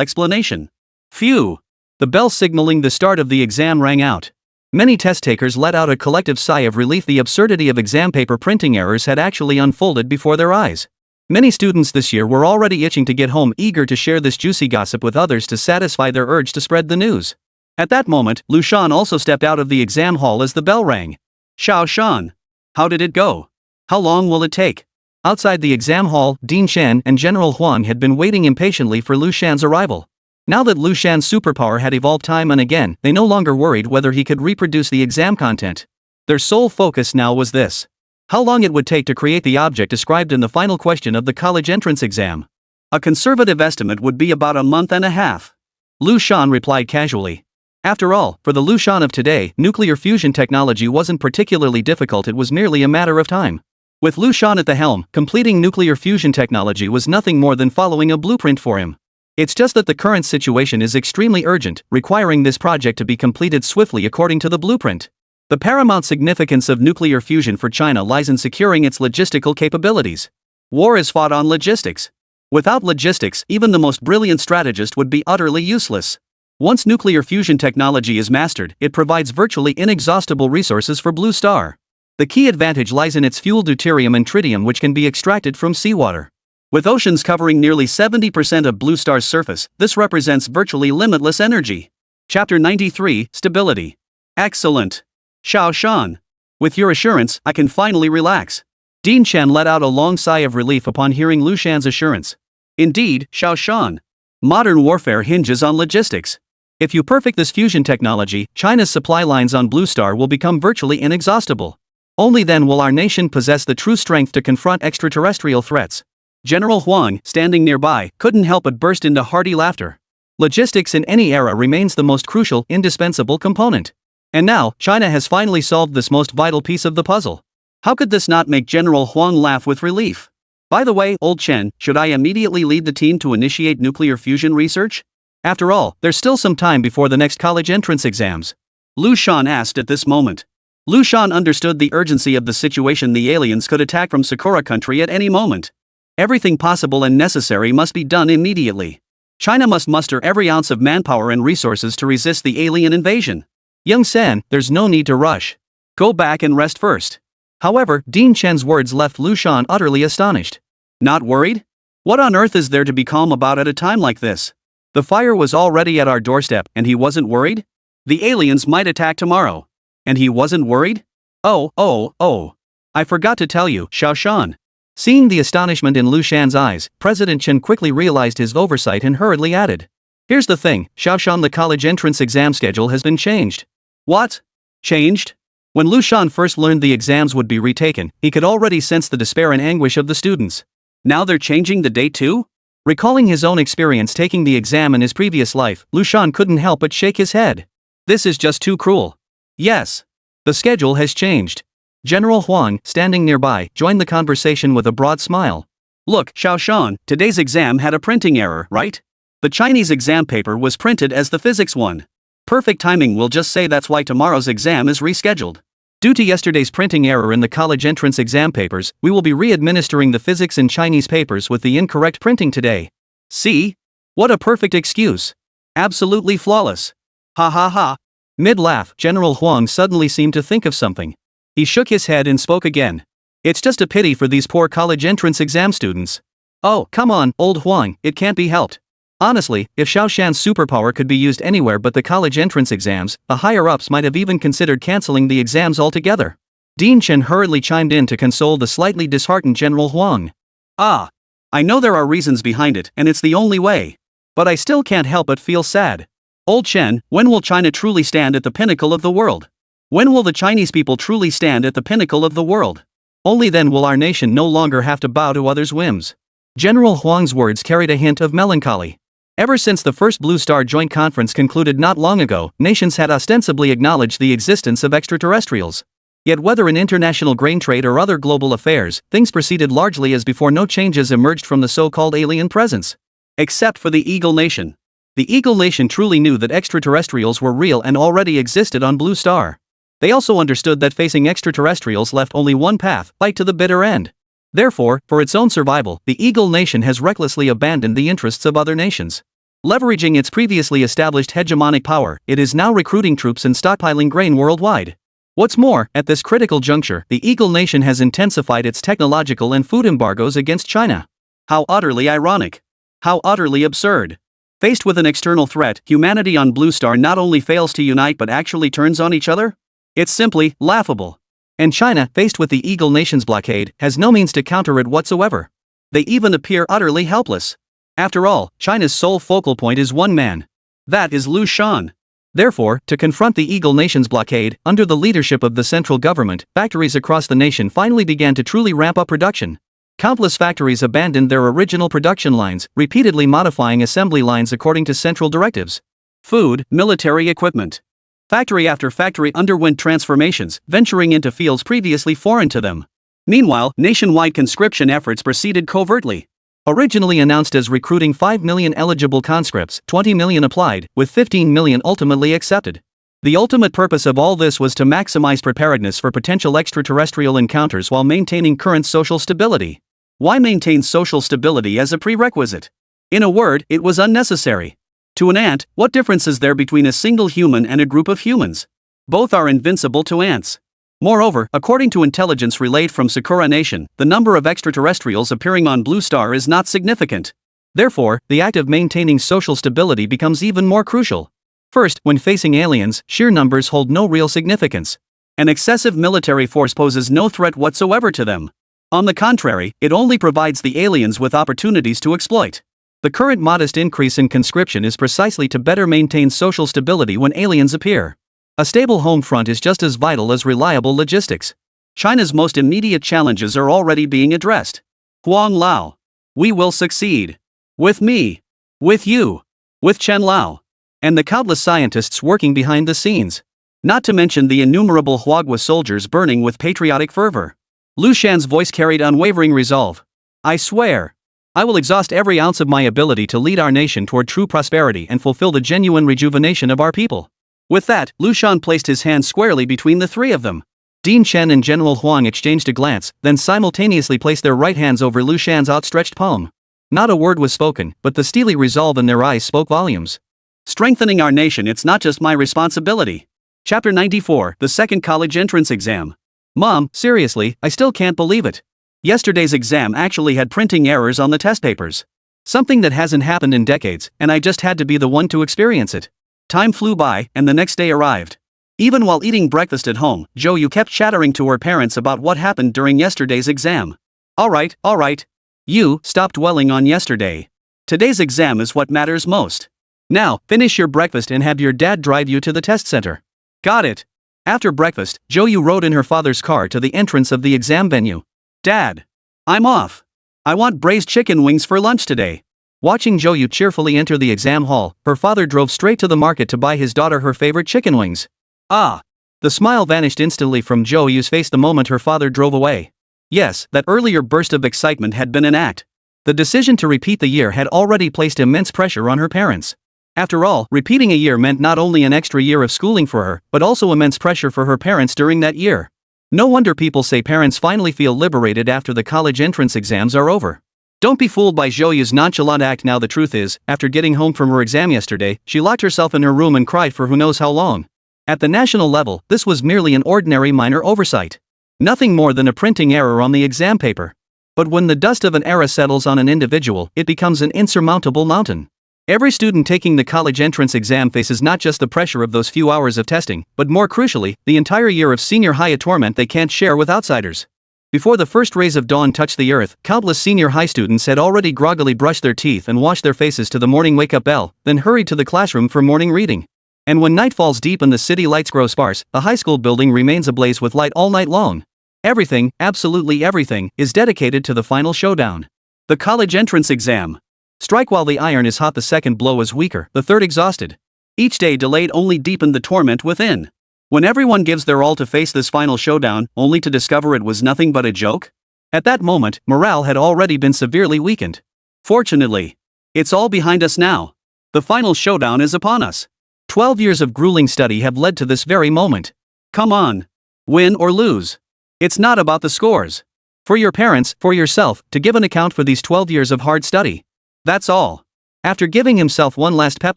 explanation. Phew! The bell signaling the start of the exam rang out. Many test takers let out a collective sigh of relief. The absurdity of exam paper printing errors had actually unfolded before their eyes. Many students this year were already itching to get home, eager to share this juicy gossip with others to satisfy their urge to spread the news. At that moment, Liu Shan also stepped out of the exam hall as the bell rang. Xiao Shan. How did it go? How long will it take? Outside the exam hall, Dean Shan and General Huang had been waiting impatiently for Liu Shan's arrival. Now that Liu Shan's superpower had evolved time and again, they no longer worried whether he could reproduce the exam content. Their sole focus now was this: how long it would take to create the object described in the final question of the college entrance exam. A conservative estimate would be about a month and a half. Liu Shan replied casually. After all, for the Liu Shan of today, nuclear fusion technology wasn't particularly difficult, it was merely a matter of time. With Liu Shan at the helm, completing nuclear fusion technology was nothing more than following a blueprint for him. It's just that the current situation is extremely urgent, requiring this project to be completed swiftly according to the blueprint. The paramount significance of nuclear fusion for China lies in securing its logistical capabilities. War is fought on logistics. Without logistics, even the most brilliant strategist would be utterly useless. Once nuclear fusion technology is mastered, it provides virtually inexhaustible resources for Blue Star. The key advantage lies in its fuel deuterium and tritium, which can be extracted from seawater. With oceans covering nearly 70% of Blue Star's surface, this represents virtually limitless energy. Chapter 93, Stability. Excellent. Xiao Shan. With your assurance, I can finally relax. Dean Shan let out a long sigh of relief upon hearing Liu Shan's assurance. Indeed, Xiao Shan. Modern warfare hinges on logistics. If you perfect this fusion technology, China's supply lines on Blue Star will become virtually inexhaustible. Only then will our nation possess the true strength to confront extraterrestrial threats. General Huang, standing nearby, couldn't help but burst into hearty laughter. Logistics in any era remains the most crucial, indispensable component. And now, China has finally solved this most vital piece of the puzzle. How could this not make General Huang laugh with relief? By the way, old Chen, should I immediately lead the team to initiate nuclear fusion research? After all, there's still some time before the next college entrance exams. Liu Shan asked at this moment. Liu Shan understood the urgency of the situation. The aliens could attack from Sakura country at any moment. Everything possible and necessary must be done immediately. China must muster every ounce of manpower and resources to resist the alien invasion. Young San, there's no need to rush. Go back and rest first. However, Dean Chen's words left Liu Shan utterly astonished. Not worried? What on earth is there to be calm about at a time like this? The fire was already at our doorstep, and he wasn't worried? The aliens might attack tomorrow. And he wasn't worried? Oh. I forgot to tell you, Xiao Shan. Seeing the astonishment in Liu Shan's eyes, President Chen quickly realized his oversight and hurriedly added. Here's the thing, Xiao Shan, the college entrance exam schedule has been changed. What? Changed? When Liu Shan first learned the exams would be retaken, he could already sense the despair and anguish of the students. Now they're changing the date too? Recalling his own experience taking the exam in his previous life, Liu Shan couldn't help but shake his head. This is just too cruel. Yes. The schedule has changed. General Huang, standing nearby, joined the conversation with a broad smile. Look, Xiao Shan, today's exam had a printing error, right? The Chinese exam paper was printed as the physics one. Perfect timing, we'll just say that's why tomorrow's exam is rescheduled. Due to yesterday's printing error in the college entrance exam papers, we will be re-administering the physics and Chinese papers with the incorrect printing today. See? What a perfect excuse. Absolutely flawless. Ha ha ha. Mid-laugh, General Huang suddenly seemed to think of something. He shook his head and spoke again. It's just a pity for these poor college entrance exam students. Oh, come on, old Huang, it can't be helped. Honestly, if Xiao Shan's superpower could be used anywhere but the college entrance exams, the higher-ups might have even considered canceling the exams altogether. Dean Chen hurriedly chimed in to console the slightly disheartened General Huang. I know there are reasons behind it, and it's the only way. But I still can't help but feel sad. Old Chen, when will China truly stand at the pinnacle of the world? When will the Chinese people truly stand at the pinnacle of the world? Only then will our nation no longer have to bow to others' whims. General Huang's words carried a hint of melancholy. Ever since the first Blue Star Joint Conference concluded not long ago, nations had ostensibly acknowledged the existence of extraterrestrials. Yet whether in international grain trade or other global affairs, things proceeded largely as before. No changes emerged from the so-called alien presence. Except for the Eagle Nation. The Eagle Nation truly knew that extraterrestrials were real and already existed on Blue Star. They also understood that facing extraterrestrials left only one path, fight to the bitter end. Therefore, for its own survival, the Eagle Nation has recklessly abandoned the interests of other nations. Leveraging its previously established hegemonic power, it is now recruiting troops and stockpiling grain worldwide. What's more, at this critical juncture, the Eagle Nation has intensified its technological and food embargoes against China. How utterly ironic. How utterly absurd. Faced with an external threat, humanity on Blue Star not only fails to unite but actually turns on each other? It's simply laughable. And China, faced with the Eagle Nation's blockade, has no means to counter it whatsoever. They even appear utterly helpless. After all, China's sole focal point is one man. That is Liu Shan. Therefore, to confront the Eagle Nation's blockade, under the leadership of the central government, factories across the nation finally began to truly ramp up production. Countless factories abandoned their original production lines, repeatedly modifying assembly lines according to central directives. Food, military equipment. Factory after factory underwent transformations, venturing into fields previously foreign to them. Meanwhile, nationwide conscription efforts proceeded covertly. Originally announced as recruiting 5 million eligible conscripts, 20 million applied, with 15 million ultimately accepted. The ultimate purpose of all this was to maximize preparedness for potential extraterrestrial encounters while maintaining current social stability. Why maintain social stability as a prerequisite? In a word, it was unnecessary. To an ant, what difference is there between a single human and a group of humans? Both are invincible to ants. Moreover, according to intelligence relayed from Sakura Nation, the number of extraterrestrials appearing on Blue Star is not significant. Therefore, the act of maintaining social stability becomes even more crucial. First, when facing aliens, sheer numbers hold no real significance. An excessive military force poses no threat whatsoever to them. On the contrary, it only provides the aliens with opportunities to exploit. The current modest increase in conscription is precisely to better maintain social stability when aliens appear. A stable home front is just as vital as reliable logistics. China's most immediate challenges are already being addressed. Huang Lao. We will succeed. With me. With you. With Chen Lao. And the countless scientists working behind the scenes. Not to mention the innumerable Huagua soldiers burning with patriotic fervor. Liu Shan's voice carried unwavering resolve. I swear. I will exhaust every ounce of my ability to lead our nation toward true prosperity and fulfill the genuine rejuvenation of our people. With that, Liu Shan placed his hands squarely between the three of them. Dean Chen and General Huang exchanged a glance, then simultaneously placed their right hands over Liu Shan's outstretched palm. Not a word was spoken, but the steely resolve in their eyes spoke volumes. Strengthening our nation, it's not just my responsibility. Chapter 94, the Second College Entrance Exam. Mom, seriously, I still can't believe it. Yesterday's exam actually had printing errors on the test papers. Something that hasn't happened in decades, and I just had to be the one to experience it. Time flew by, and the next day arrived. Even while eating breakfast at home, Joyu kept chattering to her parents about what happened during yesterday's exam. Alright. You, stop dwelling on yesterday. Today's exam is what matters most. Now, finish your breakfast and have your dad drive you to the test center. Got it. After breakfast, Joyu rode in her father's car to the entrance of the exam venue. Dad, I'm off. I want braised chicken wings for lunch today. Watching Joyu cheerfully enter the exam hall, her father drove straight to the market to buy his daughter her favorite chicken wings. Ah! The smile vanished instantly from Joyu's face the moment her father drove away. Yes, that earlier burst of excitement had been an act. The decision to repeat the year had already placed immense pressure on her parents. After all, repeating a year meant not only an extra year of schooling for her, but also immense pressure for her parents during that year. No wonder people say parents finally feel liberated after the college entrance exams are over. Don't be fooled by Joyu's nonchalant act now. The truth is, after getting home from her exam yesterday, she locked herself in her room and cried for who knows how long. At the national level, this was merely an ordinary minor oversight. Nothing more than a printing error on the exam paper. But when the dust of an error settles on an individual, it becomes an insurmountable mountain. Every student taking the college entrance exam faces not just the pressure of those few hours of testing, but more crucially, the entire year of senior high, a torment they can't share with outsiders. Before the first rays of dawn touched the earth, countless senior high students had already groggily brushed their teeth and washed their faces to the morning wake-up bell, then hurried to the classroom for morning reading. And when night falls deep and the city lights grow sparse, the high school building remains ablaze with light all night long. Everything, absolutely everything, is dedicated to the final showdown. The college entrance exam. Strike while the iron is hot, the second blow is weaker, the third exhausted. Each day delayed only deepened the torment within. When everyone gives their all to face this final showdown, only to discover it was nothing but a joke? At that moment, morale had already been severely weakened. Fortunately, it's all behind us now. The final showdown is upon us. 12 years of grueling study have led to this very moment. Come on. Win or lose. It's not about the scores. For your parents, for yourself, to give an account for these 12 years of hard study. That's all. After giving himself one last pep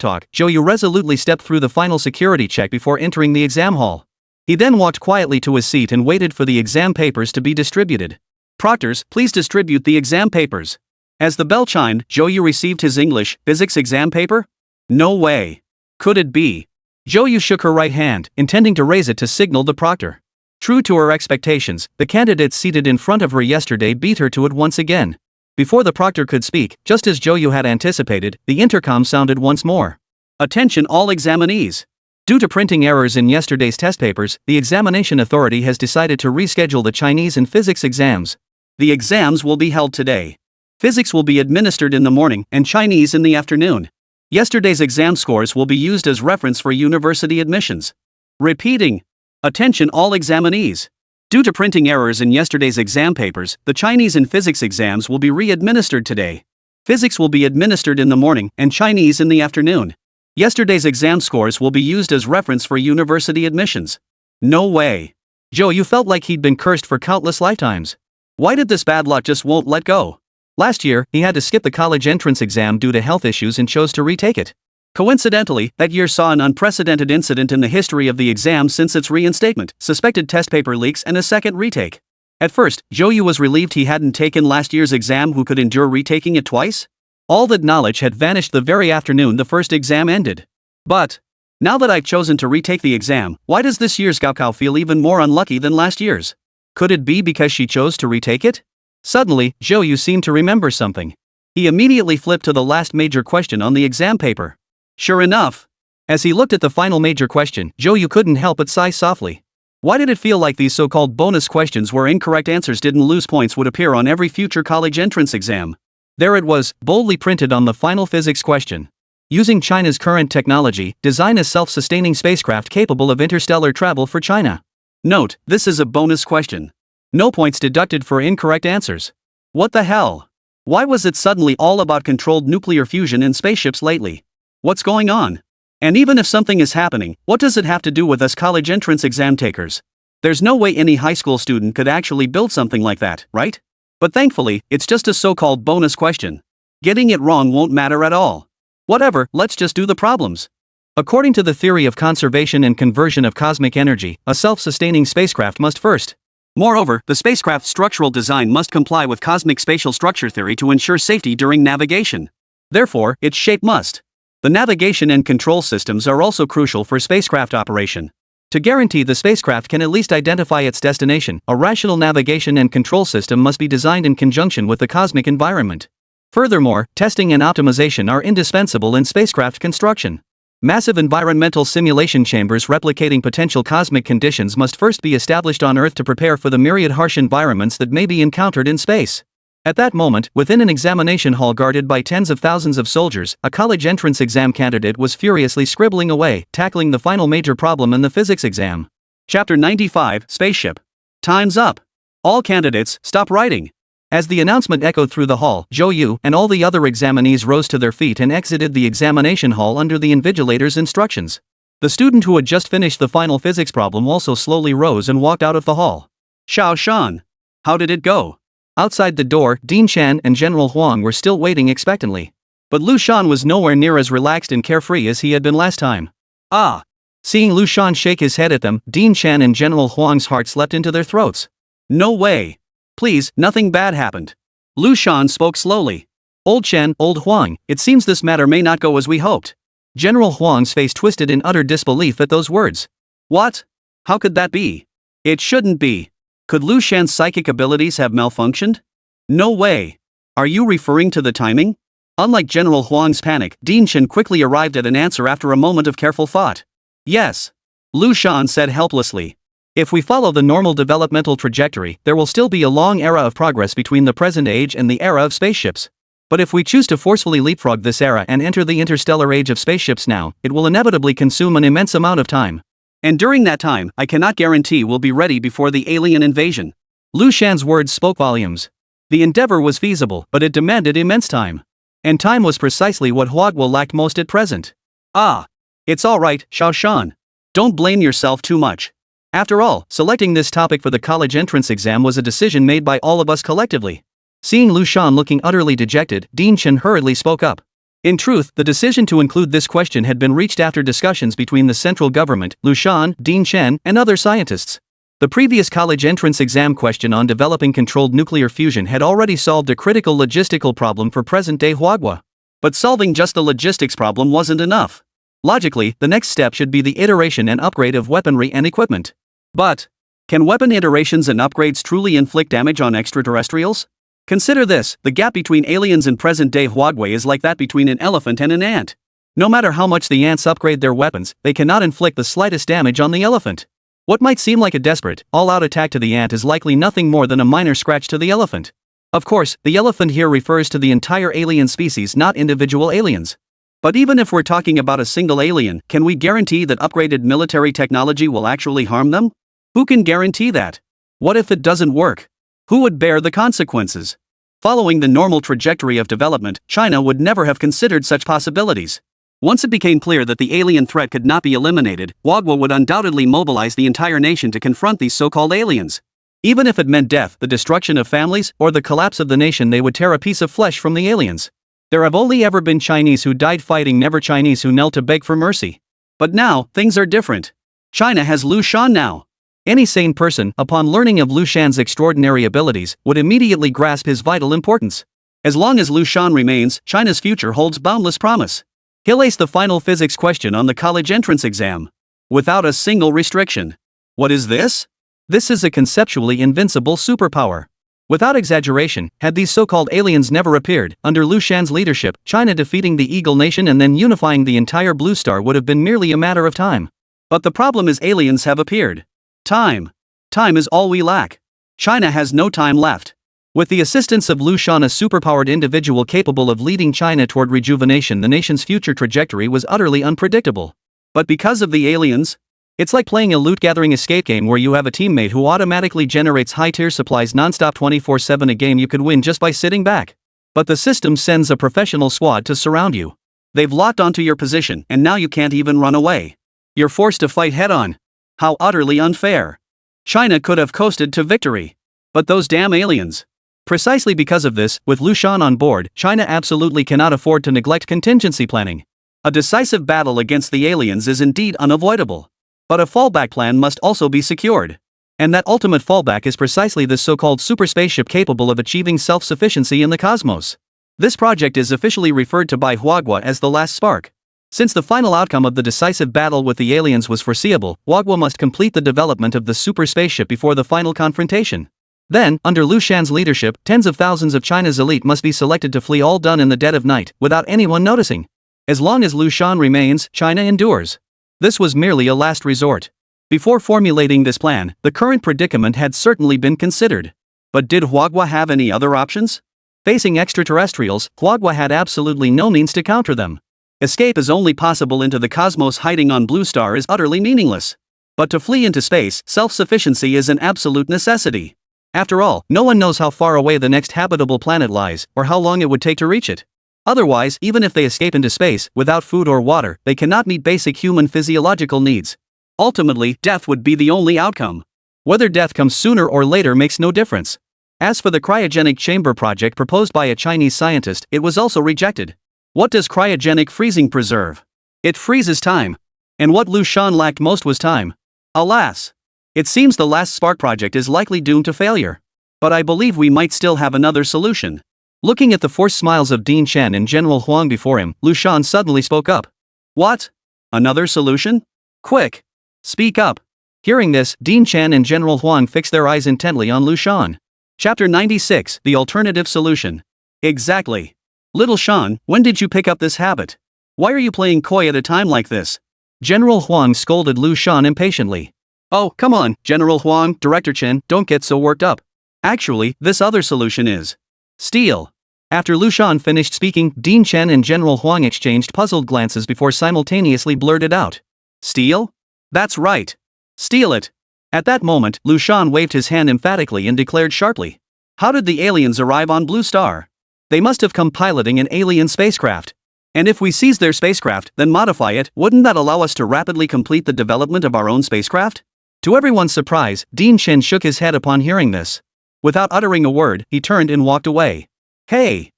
talk, Joyu resolutely stepped through the final security check before entering the exam hall. He then walked quietly to his seat and waited for the exam papers to be distributed. Proctors, please distribute the exam papers. As the bell chimed, Joyu received his English, physics exam paper? No way. Could it be? Joyu shook her right hand, intending to raise it to signal the proctor. True to her expectations, the candidate seated in front of her yesterday beat her to it once again. Before the proctor could speak, just as Joyu had anticipated, the intercom sounded once more. Attention all examinees. Due to printing errors in yesterday's test papers, the examination authority has decided to reschedule the Chinese and physics exams. The exams will be held today. Physics will be administered in the morning and Chinese in the afternoon. Yesterday's exam scores will be used as reference for university admissions. Repeating. Attention all examinees. Due to printing errors in yesterday's exam papers, the Chinese and physics exams will be re-administered today. Physics will be administered in the morning and Chinese in the afternoon. Yesterday's exam scores will be used as reference for university admissions. No way. Joyu felt like he'd been cursed for countless lifetimes. Why did this bad luck just won't let go? Last year, he had to skip the college entrance exam due to health issues and chose to retake it. Coincidentally, that year saw an unprecedented incident in the history of the exam since its reinstatement, suspected test paper leaks and a second retake. At first, Joyu was relieved he hadn't taken last year's exam. Who could endure retaking it twice? All that knowledge had vanished the very afternoon the first exam ended. But, now that I've chosen to retake the exam, why does this year's Gaokao feel even more unlucky than last year's? Could it be because she chose to retake it? Suddenly, Joyu seemed to remember something. He immediately flipped to the last major question on the exam paper. Sure enough. As he looked at the final major question, Joyu couldn't help but sigh softly. Why did it feel like these so-called bonus questions where incorrect answers didn't lose points would appear on every future college entrance exam? There it was, boldly printed on the final physics question. Using China's current technology, design a self-sustaining spacecraft capable of interstellar travel for China. Note, this is a bonus question. No points deducted for incorrect answers. What the hell? Why was it suddenly all about controlled nuclear fusion in spaceships lately? What's going on? And even if something is happening, what does it have to do with us college entrance exam takers? There's no way any high school student could actually build something like that, right? But thankfully, it's just a so-called bonus question. Getting it wrong won't matter at all. Whatever, let's just do the problems. According to the theory of conservation and conversion of cosmic energy, a self-sustaining spacecraft must first Moreover, the spacecraft's structural design must comply with cosmic spatial structure theory to ensure safety during navigation. Therefore, its shape must. The navigation and control systems are also crucial for spacecraft operation. To guarantee the spacecraft can at least identify its destination, a rational navigation and control system must be designed in conjunction with the cosmic environment. Furthermore, testing and optimization are indispensable in spacecraft construction. Massive environmental simulation chambers replicating potential cosmic conditions must first be established on Earth to prepare for the myriad harsh environments that may be encountered in space. At that moment, within an examination hall guarded by tens of thousands of soldiers, a college entrance exam candidate was furiously scribbling away, tackling the final major problem in the physics exam. Chapter 95, Spaceship. Time's up. All candidates, stop writing. As the announcement echoed through the hall, Zhou Yu and all the other examinees rose to their feet and exited the examination hall under the invigilator's instructions. The student who had just finished the final physics problem also slowly rose and walked out of the hall. Liu Shan. How did it go? Outside the door, Liu Shan and General Huang were still waiting expectantly. But Liu Shan was nowhere near as relaxed and carefree as he had been last time. Ah! Seeing Liu Shan shake his head at them, Liu Shan and General Huang's hearts leapt into their throats. No way! Please, nothing bad happened. Liu Shan spoke slowly. Old Chen, old Huang, it seems this matter may not go as we hoped. General Huang's face twisted in utter disbelief at those words. What? How could that be? It shouldn't be. Could Liu Shan's psychic abilities have malfunctioned? No way. Are you referring to the timing? Unlike General Huang's panic, Liu Shan quickly arrived at an answer after a moment of careful thought. Yes. Liu Shan said helplessly. If we follow the normal developmental trajectory, there will still be a long era of progress between the present age and the era of spaceships. But if we choose to forcefully leapfrog this era and enter the interstellar age of spaceships now, it will inevitably consume an immense amount of time. And during that time, I cannot guarantee we'll be ready before the alien invasion. Liu Shan's words spoke volumes. The endeavor was feasible, but it demanded immense time. And time was precisely what Huagwa lacked most at present. Ah! It's alright, Liu Shan. Don't blame yourself too much. After all, selecting this topic for the college entrance exam was a decision made by all of us collectively. Seeing Liu Shan looking utterly dejected, Liu Shan hurriedly spoke up. In truth, the decision to include this question had been reached after discussions between the central government, Liu Shan, Liu Shan, and other scientists. The previous college entrance exam question on developing controlled nuclear fusion had already solved a critical logistical problem for present-day Huagwa. But solving just the logistics problem wasn't enough. Logically, the next step should be the iteration and upgrade of weaponry and equipment. But, can weapon iterations and upgrades truly inflict damage on extraterrestrials? Consider this, the gap between aliens and present-day Huagwa is like that between an elephant and an ant. No matter how much the ants upgrade their weapons, they cannot inflict the slightest damage on the elephant. What might seem like a desperate, all-out attack to the ant is likely nothing more than a minor scratch to the elephant. Of course, the elephant here refers to the entire alien species, not individual aliens. But even if we're talking about a single alien, can we guarantee that upgraded military technology will actually harm them? Who can guarantee that? What if it doesn't work? Who would bear the consequences? Following the normal trajectory of development, China would never have considered such possibilities. Once it became clear that the alien threat could not be eliminated, Huagwa would undoubtedly mobilize the entire nation to confront these so-called aliens. Even if it meant death, the destruction of families, or the collapse of the nation, they would tear a piece of flesh from the aliens. There have only ever been Chinese who died fighting, never Chinese who knelt to beg for mercy. But now, things are different. China has Liu Shan now. Any sane person, upon learning of Liu Shan's extraordinary abilities, would immediately grasp his vital importance. As long as Liu Shan remains, China's future holds boundless promise. He'll ace the final physics question on the college entrance exam. Without a single restriction. What is this? This is a conceptually invincible superpower. Without exaggeration, had these so-called aliens never appeared, under Liu Shan's leadership, China defeating the Eagle Nation and then unifying the entire Blue Star would have been merely a matter of time. But the problem is aliens have appeared. Time. Time is all we lack. China has no time left. With the assistance of Liu Shan, a superpowered individual capable of leading China toward rejuvenation, the nation's future trajectory was utterly unpredictable. But because of the aliens? It's like playing a loot-gathering escape game where you have a teammate who automatically generates high-tier supplies non-stop 24/7, a game you could win just by sitting back. But the system sends a professional squad to surround you. They've locked onto your position, and now you can't even run away. You're forced to fight head-on. How utterly unfair. China could have coasted to victory. But those damn aliens. Precisely because of this, with Liu Shan on board, China absolutely cannot afford to neglect contingency planning. A decisive battle against the aliens is indeed unavoidable. But a fallback plan must also be secured. And that ultimate fallback is precisely this so-called super spaceship capable of achieving self-sufficiency in the cosmos. This project is officially referred to by Huagua as the last spark. Since the final outcome of the decisive battle with the aliens was foreseeable, Huagua must complete the development of the super spaceship before the final confrontation. Then, under Liu Shan's leadership, tens of thousands of China's elite must be selected to flee, all done in the dead of night, without anyone noticing. As long as Liu Shan remains, China endures. This was merely a last resort. Before formulating this plan, the current predicament had certainly been considered. But did Huagua have any other options? Facing extraterrestrials, Huagua had absolutely no means to counter them. Escape is only possible into the cosmos. Hiding on Blue Star is utterly meaningless. But to flee into space, self-sufficiency is an absolute necessity. After all, no one knows how far away the next habitable planet lies, or how long it would take to reach it. Otherwise, even if they escape into space, without food or water, they cannot meet basic human physiological needs. Ultimately, death would be the only outcome. Whether death comes sooner or later makes no difference. As for the cryogenic chamber project proposed by a Chinese scientist, it was also rejected. What does cryogenic freezing preserve? It freezes time. And what Liu Shan lacked most was time. Alas! It seems the last spark project is likely doomed to failure. But I believe we might still have another solution. Looking at the forced smiles of Dean Chen and General Huang before him, Liu Shan suddenly spoke up. What? Another solution? Quick! Speak up. Hearing this, Dean Chen and General Huang fixed their eyes intently on Liu Shan. Chapter 96, The Alternative Solution. Exactly. Little Shan, when did you pick up this habit? Why are you playing coy at a time like this? General Huang scolded Liu Shan impatiently. Oh, come on, General Huang, Director Chen, don't get so worked up. Actually, this other solution is steal. After Liu Shan finished speaking, Dean Chen and General Huang exchanged puzzled glances before simultaneously blurted out. Steal? That's right. Steal it. At that moment, Liu Shan waved his hand emphatically and declared sharply. How did the aliens arrive on Blue Star? They must have come piloting an alien spacecraft. And if we seize their spacecraft, then modify it, wouldn't that allow us to rapidly complete the development of our own spacecraft? To everyone's surprise, Dean Chen shook his head upon hearing this. Without uttering a word, he turned and walked away. Hey!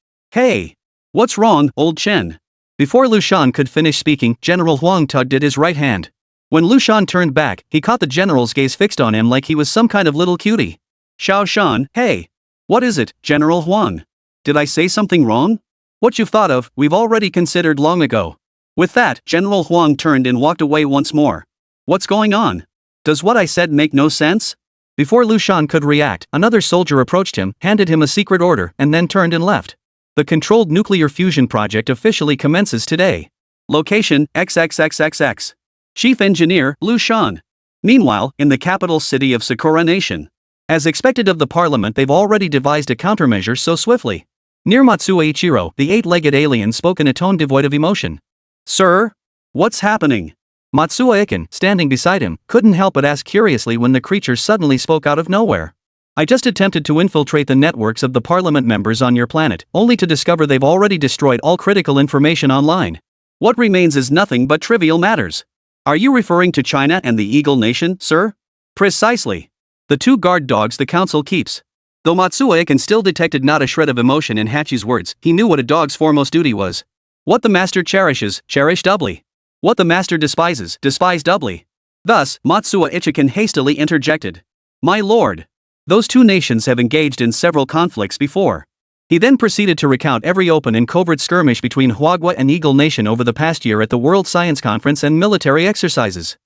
What's wrong, old Chen? Before Liu Shan could finish speaking, General Huang tugged at his right hand. When Liu Shan turned back, he caught the general's gaze fixed on him like he was some kind of little cutie. Xiao Shan, hey! What is it, General Huang? Did I say something wrong? What you've thought of, we've already considered long ago. With that, General Huang turned and walked away once more. What's going on? Does what I said make no sense? Before Liu Shan could react, another soldier approached him, handed him a secret order, and then turned and left. The controlled nuclear fusion project officially commences today. Location, XXXXX. Chief Engineer, Liu Shan. Meanwhile, in the capital city of Sakura Nation. As expected of the parliament, they've already devised a countermeasure so swiftly. Near Matsuo Ichiro, the eight-legged alien spoke in a tone devoid of emotion. Sir? What's happening? Matsuo Iken, standing beside him, couldn't help but ask curiously when the creature suddenly spoke out of nowhere. I just attempted to infiltrate the networks of the parliament members on your planet, only to discover they've already destroyed all critical information online. What remains is nothing but trivial matters. Are you referring to China and the Eagle Nation, sir? Precisely. The two guard dogs the council keeps. Though Matsuo Iken still detected not a shred of emotion in Hachi's words, he knew what a dog's foremost duty was. What the master cherishes, cherish doubly. What the master despises, despise doubly. Thus, Matsuo Ichiken hastily interjected. My lord. Those two nations have engaged in several conflicts before. He then proceeded to recount every open and covert skirmish between Huagua and Eagle Nation over the past year at the World Science Conference and military exercises.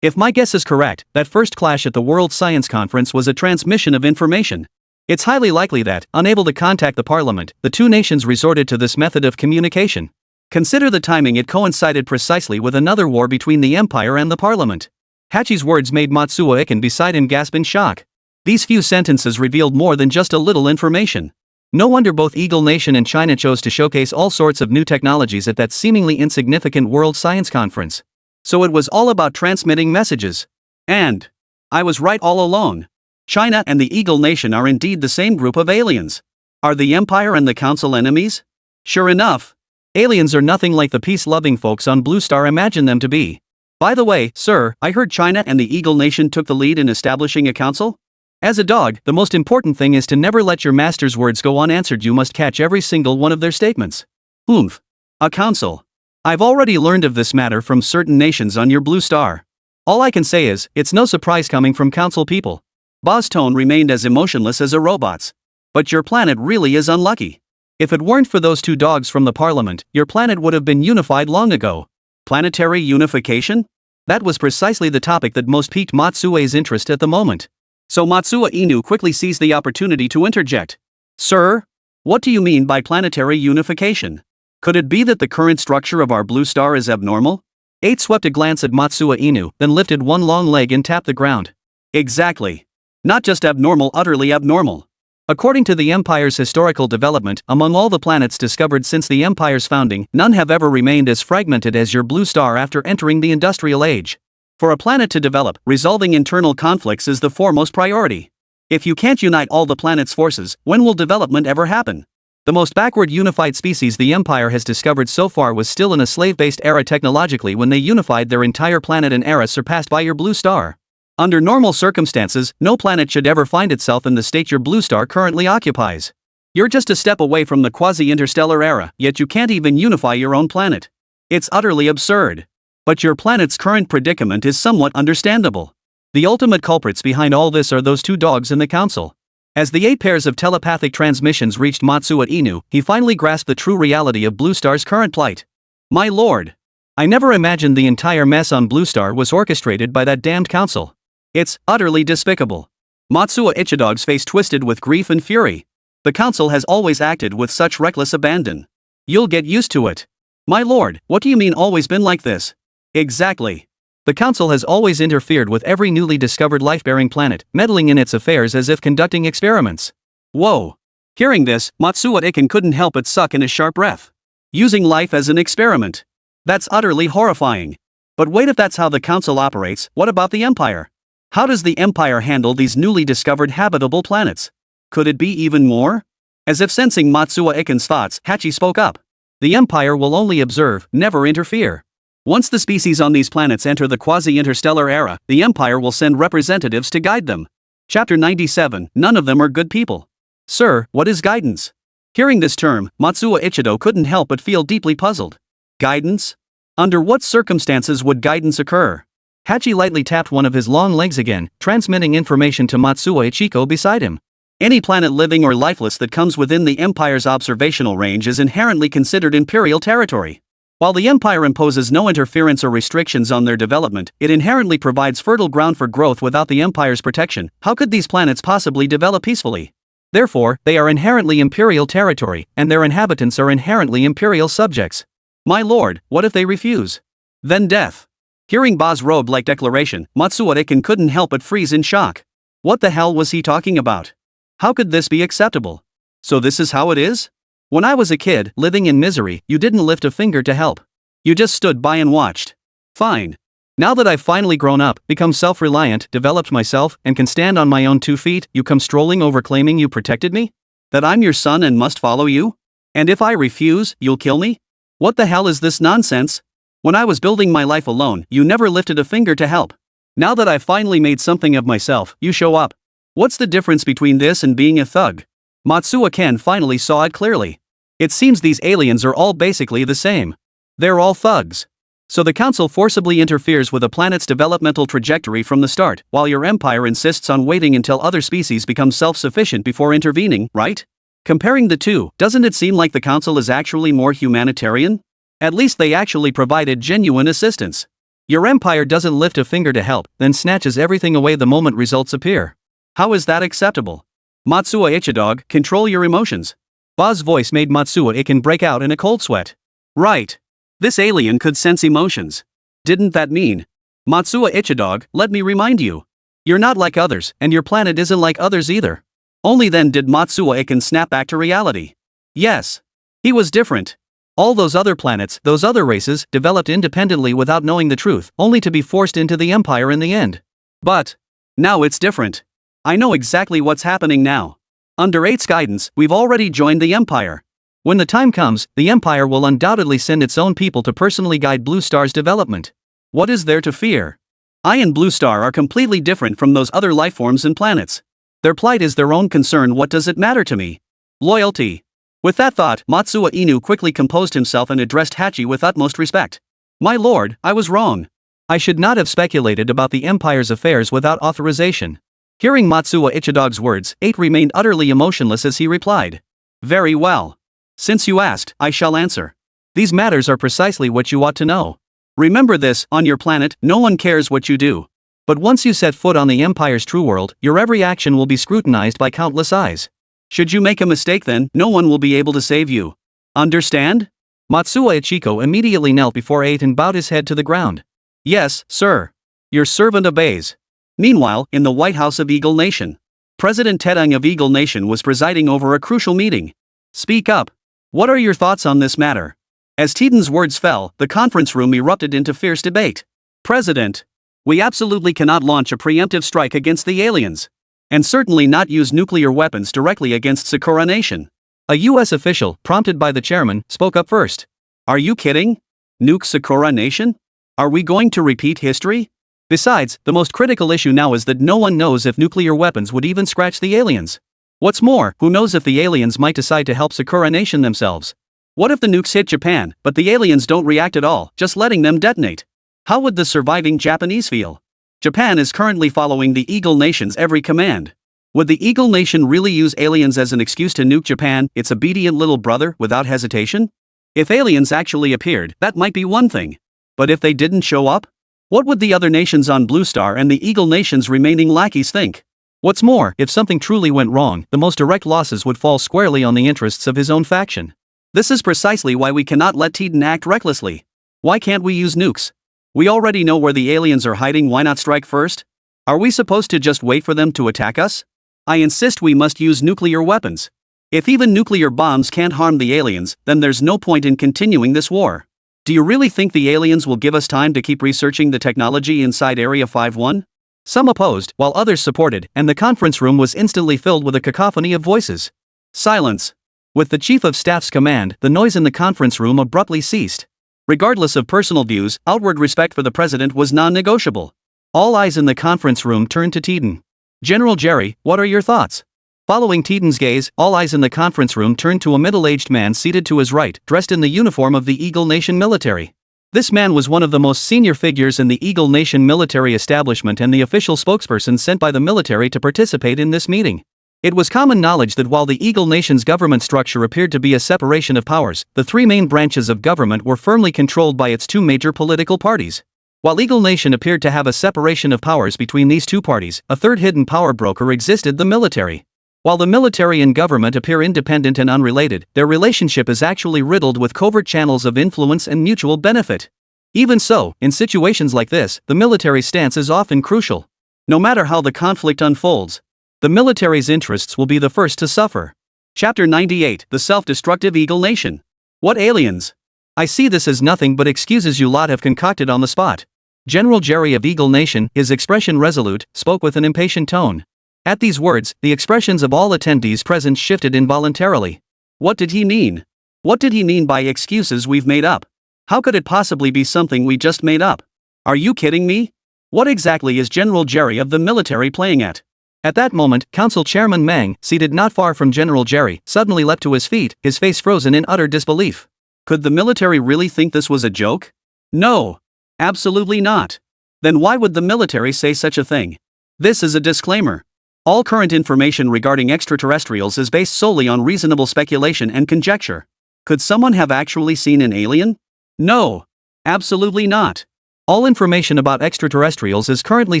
If my guess is correct, that first clash at the World Science Conference was a transmission of information. It's highly likely that, unable to contact the parliament, the two nations resorted to this method of communication. Consider the timing, it coincided precisely with another war between the Empire and the parliament. Hachi's words made Matsuo Iken beside him gasp in shock. These few sentences revealed more than just a little information. No wonder both Eagle Nation and China chose to showcase all sorts of new technologies at that seemingly insignificant World Science Conference. So it was all about transmitting messages. And I was right all along. China and the Eagle Nation are indeed the same group of aliens. Are the Empire and the Council enemies? Sure enough. Aliens are nothing like the peace-loving folks on Blue Star imagine them to be. By the way, sir, I heard China and the Eagle Nation took the lead in establishing a council? As a dog, the most important thing is to never let your master's words go unanswered. You must catch every single one of their statements. A council. I've already learned of this matter from certain nations on your Blue Star. All I can say is, it's no surprise coming from council people. Ba's tone remained as emotionless as a robot's. But your planet really is unlucky. If it weren't for those two dogs from the parliament, your planet would have been unified long ago. Planetary unification? That was precisely the topic that most piqued Matsue's interest at the moment. So Matsuo Inu quickly seized the opportunity to interject. Sir? What do you mean by planetary unification? Could it be that the current structure of our blue star is abnormal? 8 swept a glance at Matsuo Inu, then lifted one long leg and tapped the ground. Exactly. Not just abnormal, utterly abnormal. According to the Empire's historical development, among all the planets discovered since the Empire's founding, none have ever remained as fragmented as your blue star after entering the Industrial Age. For a planet to develop, resolving internal conflicts is the foremost priority. If you can't unite all the planet's forces, when will development ever happen? The most backward unified species the Empire has discovered so far was still in a slave-based era technologically when they unified their entire planet, an era surpassed by your blue star. Under normal circumstances, no planet should ever find itself in the state your blue star currently occupies. You're just a step away from the quasi-interstellar era, yet you can't even unify your own planet. It's utterly absurd. But your planet's current predicament is somewhat understandable. The ultimate culprits behind all this are those two dogs in the council. As the 8 pairs of telepathic transmissions reached Matsuo Inu, he finally grasped the true reality of Blue Star's current plight. My lord! I never imagined the entire mess on Blue Star was orchestrated by that damned council. It's utterly despicable. Matsuo Ichidog's face twisted with grief and fury. The council has always acted with such reckless abandon. You'll get used to it. My lord, what do you mean always been like this? Exactly. The council has always interfered with every newly discovered life-bearing planet, meddling in its affairs as if conducting experiments. Whoa. Hearing this, Matsuo Iken couldn't help but suck in a sharp breath. Using life as an experiment. That's utterly horrifying. But wait, if that's how the council operates, what about the Empire? How does the Empire handle these newly discovered habitable planets? Could it be even more? As if sensing Matsuo Iken's thoughts, Hachi spoke up. The Empire will only observe, never interfere. Once the species on these planets enter the quasi-interstellar era, the Empire will send representatives to guide them. Chapter 97, None of them are good people. Sir, what is guidance? Hearing this term, Matsuo Ichido couldn't help but feel deeply puzzled. Guidance? Under what circumstances would guidance occur? Hachi lightly tapped one of his long legs again, transmitting information to Matsuo Ichiko beside him. Any planet living or lifeless that comes within the Empire's observational range is inherently considered imperial territory. While the Empire imposes no interference or restrictions on their development, it inherently provides fertile ground for growth. Without the Empire's protection, how could these planets possibly develop peacefully? Therefore, they are inherently imperial territory, and their inhabitants are inherently imperial subjects. My lord, what if they refuse? Then death. Hearing Ba's robe-like declaration, Matsuo Iken couldn't help but freeze in shock. What the hell was he talking about? How could this be acceptable? So this is how it is? When I was a kid, living in misery, you didn't lift a finger to help. You just stood by and watched. Fine. Now that I've finally grown up, become self-reliant, developed myself, and can stand on my own 2 feet, you come strolling over claiming you protected me? That I'm your son and must follow you? And if I refuse, you'll kill me? What the hell is this nonsense? When I was building my life alone, you never lifted a finger to help. Now that I've finally made something of myself, you show up. What's the difference between this and being a thug? Matsuo Ken finally saw it clearly. It seems these aliens are all basically the same. They're all thugs. So the council forcibly interferes with a planet's developmental trajectory from the start, while your empire insists on waiting until other species become self-sufficient before intervening, right? Comparing the two, doesn't it seem like the council is actually more humanitarian? At least they actually provided genuine assistance. Your empire doesn't lift a finger to help, then snatches everything away the moment results appear. How is that acceptable? Matsuo Ichidog, control your emotions. Ba's voice made Matsuo Iken break out in a cold sweat. Right. This alien could sense emotions. Didn't that mean? Matsuo Ichidog, let me remind you. You're not like others, and your planet isn't like others either. Only then did Matsuo Iken snap back to reality. Yes. He was different. All those other planets, those other races, developed independently without knowing the truth, only to be forced into the empire in the end. But now it's different. I know exactly what's happening now. Under 8's guidance, we've already joined the empire. When the time comes, the empire will undoubtedly send its own people to personally guide Blue Star's development. What is there to fear? I and Blue Star are completely different from those other lifeforms and planets. Their plight is their own concern. What does it matter to me? Loyalty. With that thought, Matsuo Inu quickly composed himself and addressed Hachi with utmost respect. My lord, I was wrong. I should not have speculated about the Empire's affairs without authorization. Hearing Matsuo Ichidog's words, 8 remained utterly emotionless as he replied. Very well. Since you asked, I shall answer. These matters are precisely what you ought to know. Remember this, on your planet, no one cares what you do. But once you set foot on the Empire's true world, your every action will be scrutinized by countless eyes. Should you make a mistake then, no one will be able to save you. Understand? Matsuo Ichiko immediately knelt before 8 and bowed his head to the ground. Yes, sir. Your servant obeys. Meanwhile, in the White House of Eagle Nation, President Tedang of Eagle Nation was presiding over a crucial meeting. Speak up. What are your thoughts on this matter? As Titan's words fell, the conference room erupted into fierce debate. President, we absolutely cannot launch a preemptive strike against the aliens. And certainly not use nuclear weapons directly against Sakura Nation. A U.S. official, prompted by the chairman, spoke up first. Are you kidding? Nuke Sakura Nation? Are we going to repeat history? Besides, the most critical issue now is that no one knows if nuclear weapons would even scratch the aliens. What's more, who knows if the aliens might decide to help Sakura Nation themselves? What if the nukes hit Japan, but the aliens don't react at all, just letting them detonate? How would the surviving Japanese feel? Japan is currently following the Eagle Nation's every command. Would the Eagle Nation really use aliens as an excuse to nuke Japan, its obedient little brother, without hesitation? If aliens actually appeared, that might be one thing. But if they didn't show up? What would the other nations on Blue Star and the Eagle Nation's remaining lackeys think? What's more, if something truly went wrong, the most direct losses would fall squarely on the interests of his own faction. This is precisely why we cannot let Titan act recklessly. Why can't we use nukes? We already know where the aliens are hiding, why not strike first? Are we supposed to just wait for them to attack us? I insist we must use nuclear weapons. If even nuclear bombs can't harm the aliens, then there's no point in continuing this war. Do you really think the aliens will give us time to keep researching the technology inside Area 51? Some opposed, while others supported, and the conference room was instantly filled with a cacophony of voices. Silence. With the Chief of Staff's command, the noise in the conference room abruptly ceased. Regardless of personal views, outward respect for the president was non-negotiable. All eyes in the conference room turned to Titan. General Jerry, what are your thoughts? Following Titan's gaze, all eyes in the conference room turned to a middle-aged man seated to his right, dressed in the uniform of the Eagle Nation military. This man was one of the most senior figures in the Eagle Nation military establishment and the official spokesperson sent by the military to participate in this meeting. It was common knowledge that while the Eagle Nation's government structure appeared to be a separation of powers, the three main branches of government were firmly controlled by its two major political parties. While Eagle Nation appeared to have a separation of powers between these two parties, a third hidden power broker existed: the military. While the military and government appear independent and unrelated, their relationship is actually riddled with covert channels of influence and mutual benefit. Even so, in situations like this, the military's stance is often crucial. No matter how the conflict unfolds, the military's interests will be the first to suffer. Chapter 98: The Self-Destructive Eagle Nation. What aliens? I see this as nothing but excuses you lot have concocted on the spot. General Jerry of Eagle Nation, his expression resolute, spoke with an impatient tone. At these words, the expressions of all attendees present shifted involuntarily. What did he mean? What did he mean by excuses we've made up? How could it possibly be something we just made up? Are you kidding me? What exactly is General Jerry of the military playing at? At that moment, Council Chairman Mang, seated not far from General Jerry, suddenly leapt to his feet, his face frozen in utter disbelief. Could the military really think this was a joke? No. Absolutely not. Then why would the military say such a thing? This is a disclaimer. All current information regarding extraterrestrials is based solely on reasonable speculation and conjecture. Could someone have actually seen an alien? No. Absolutely not. All information about extraterrestrials is currently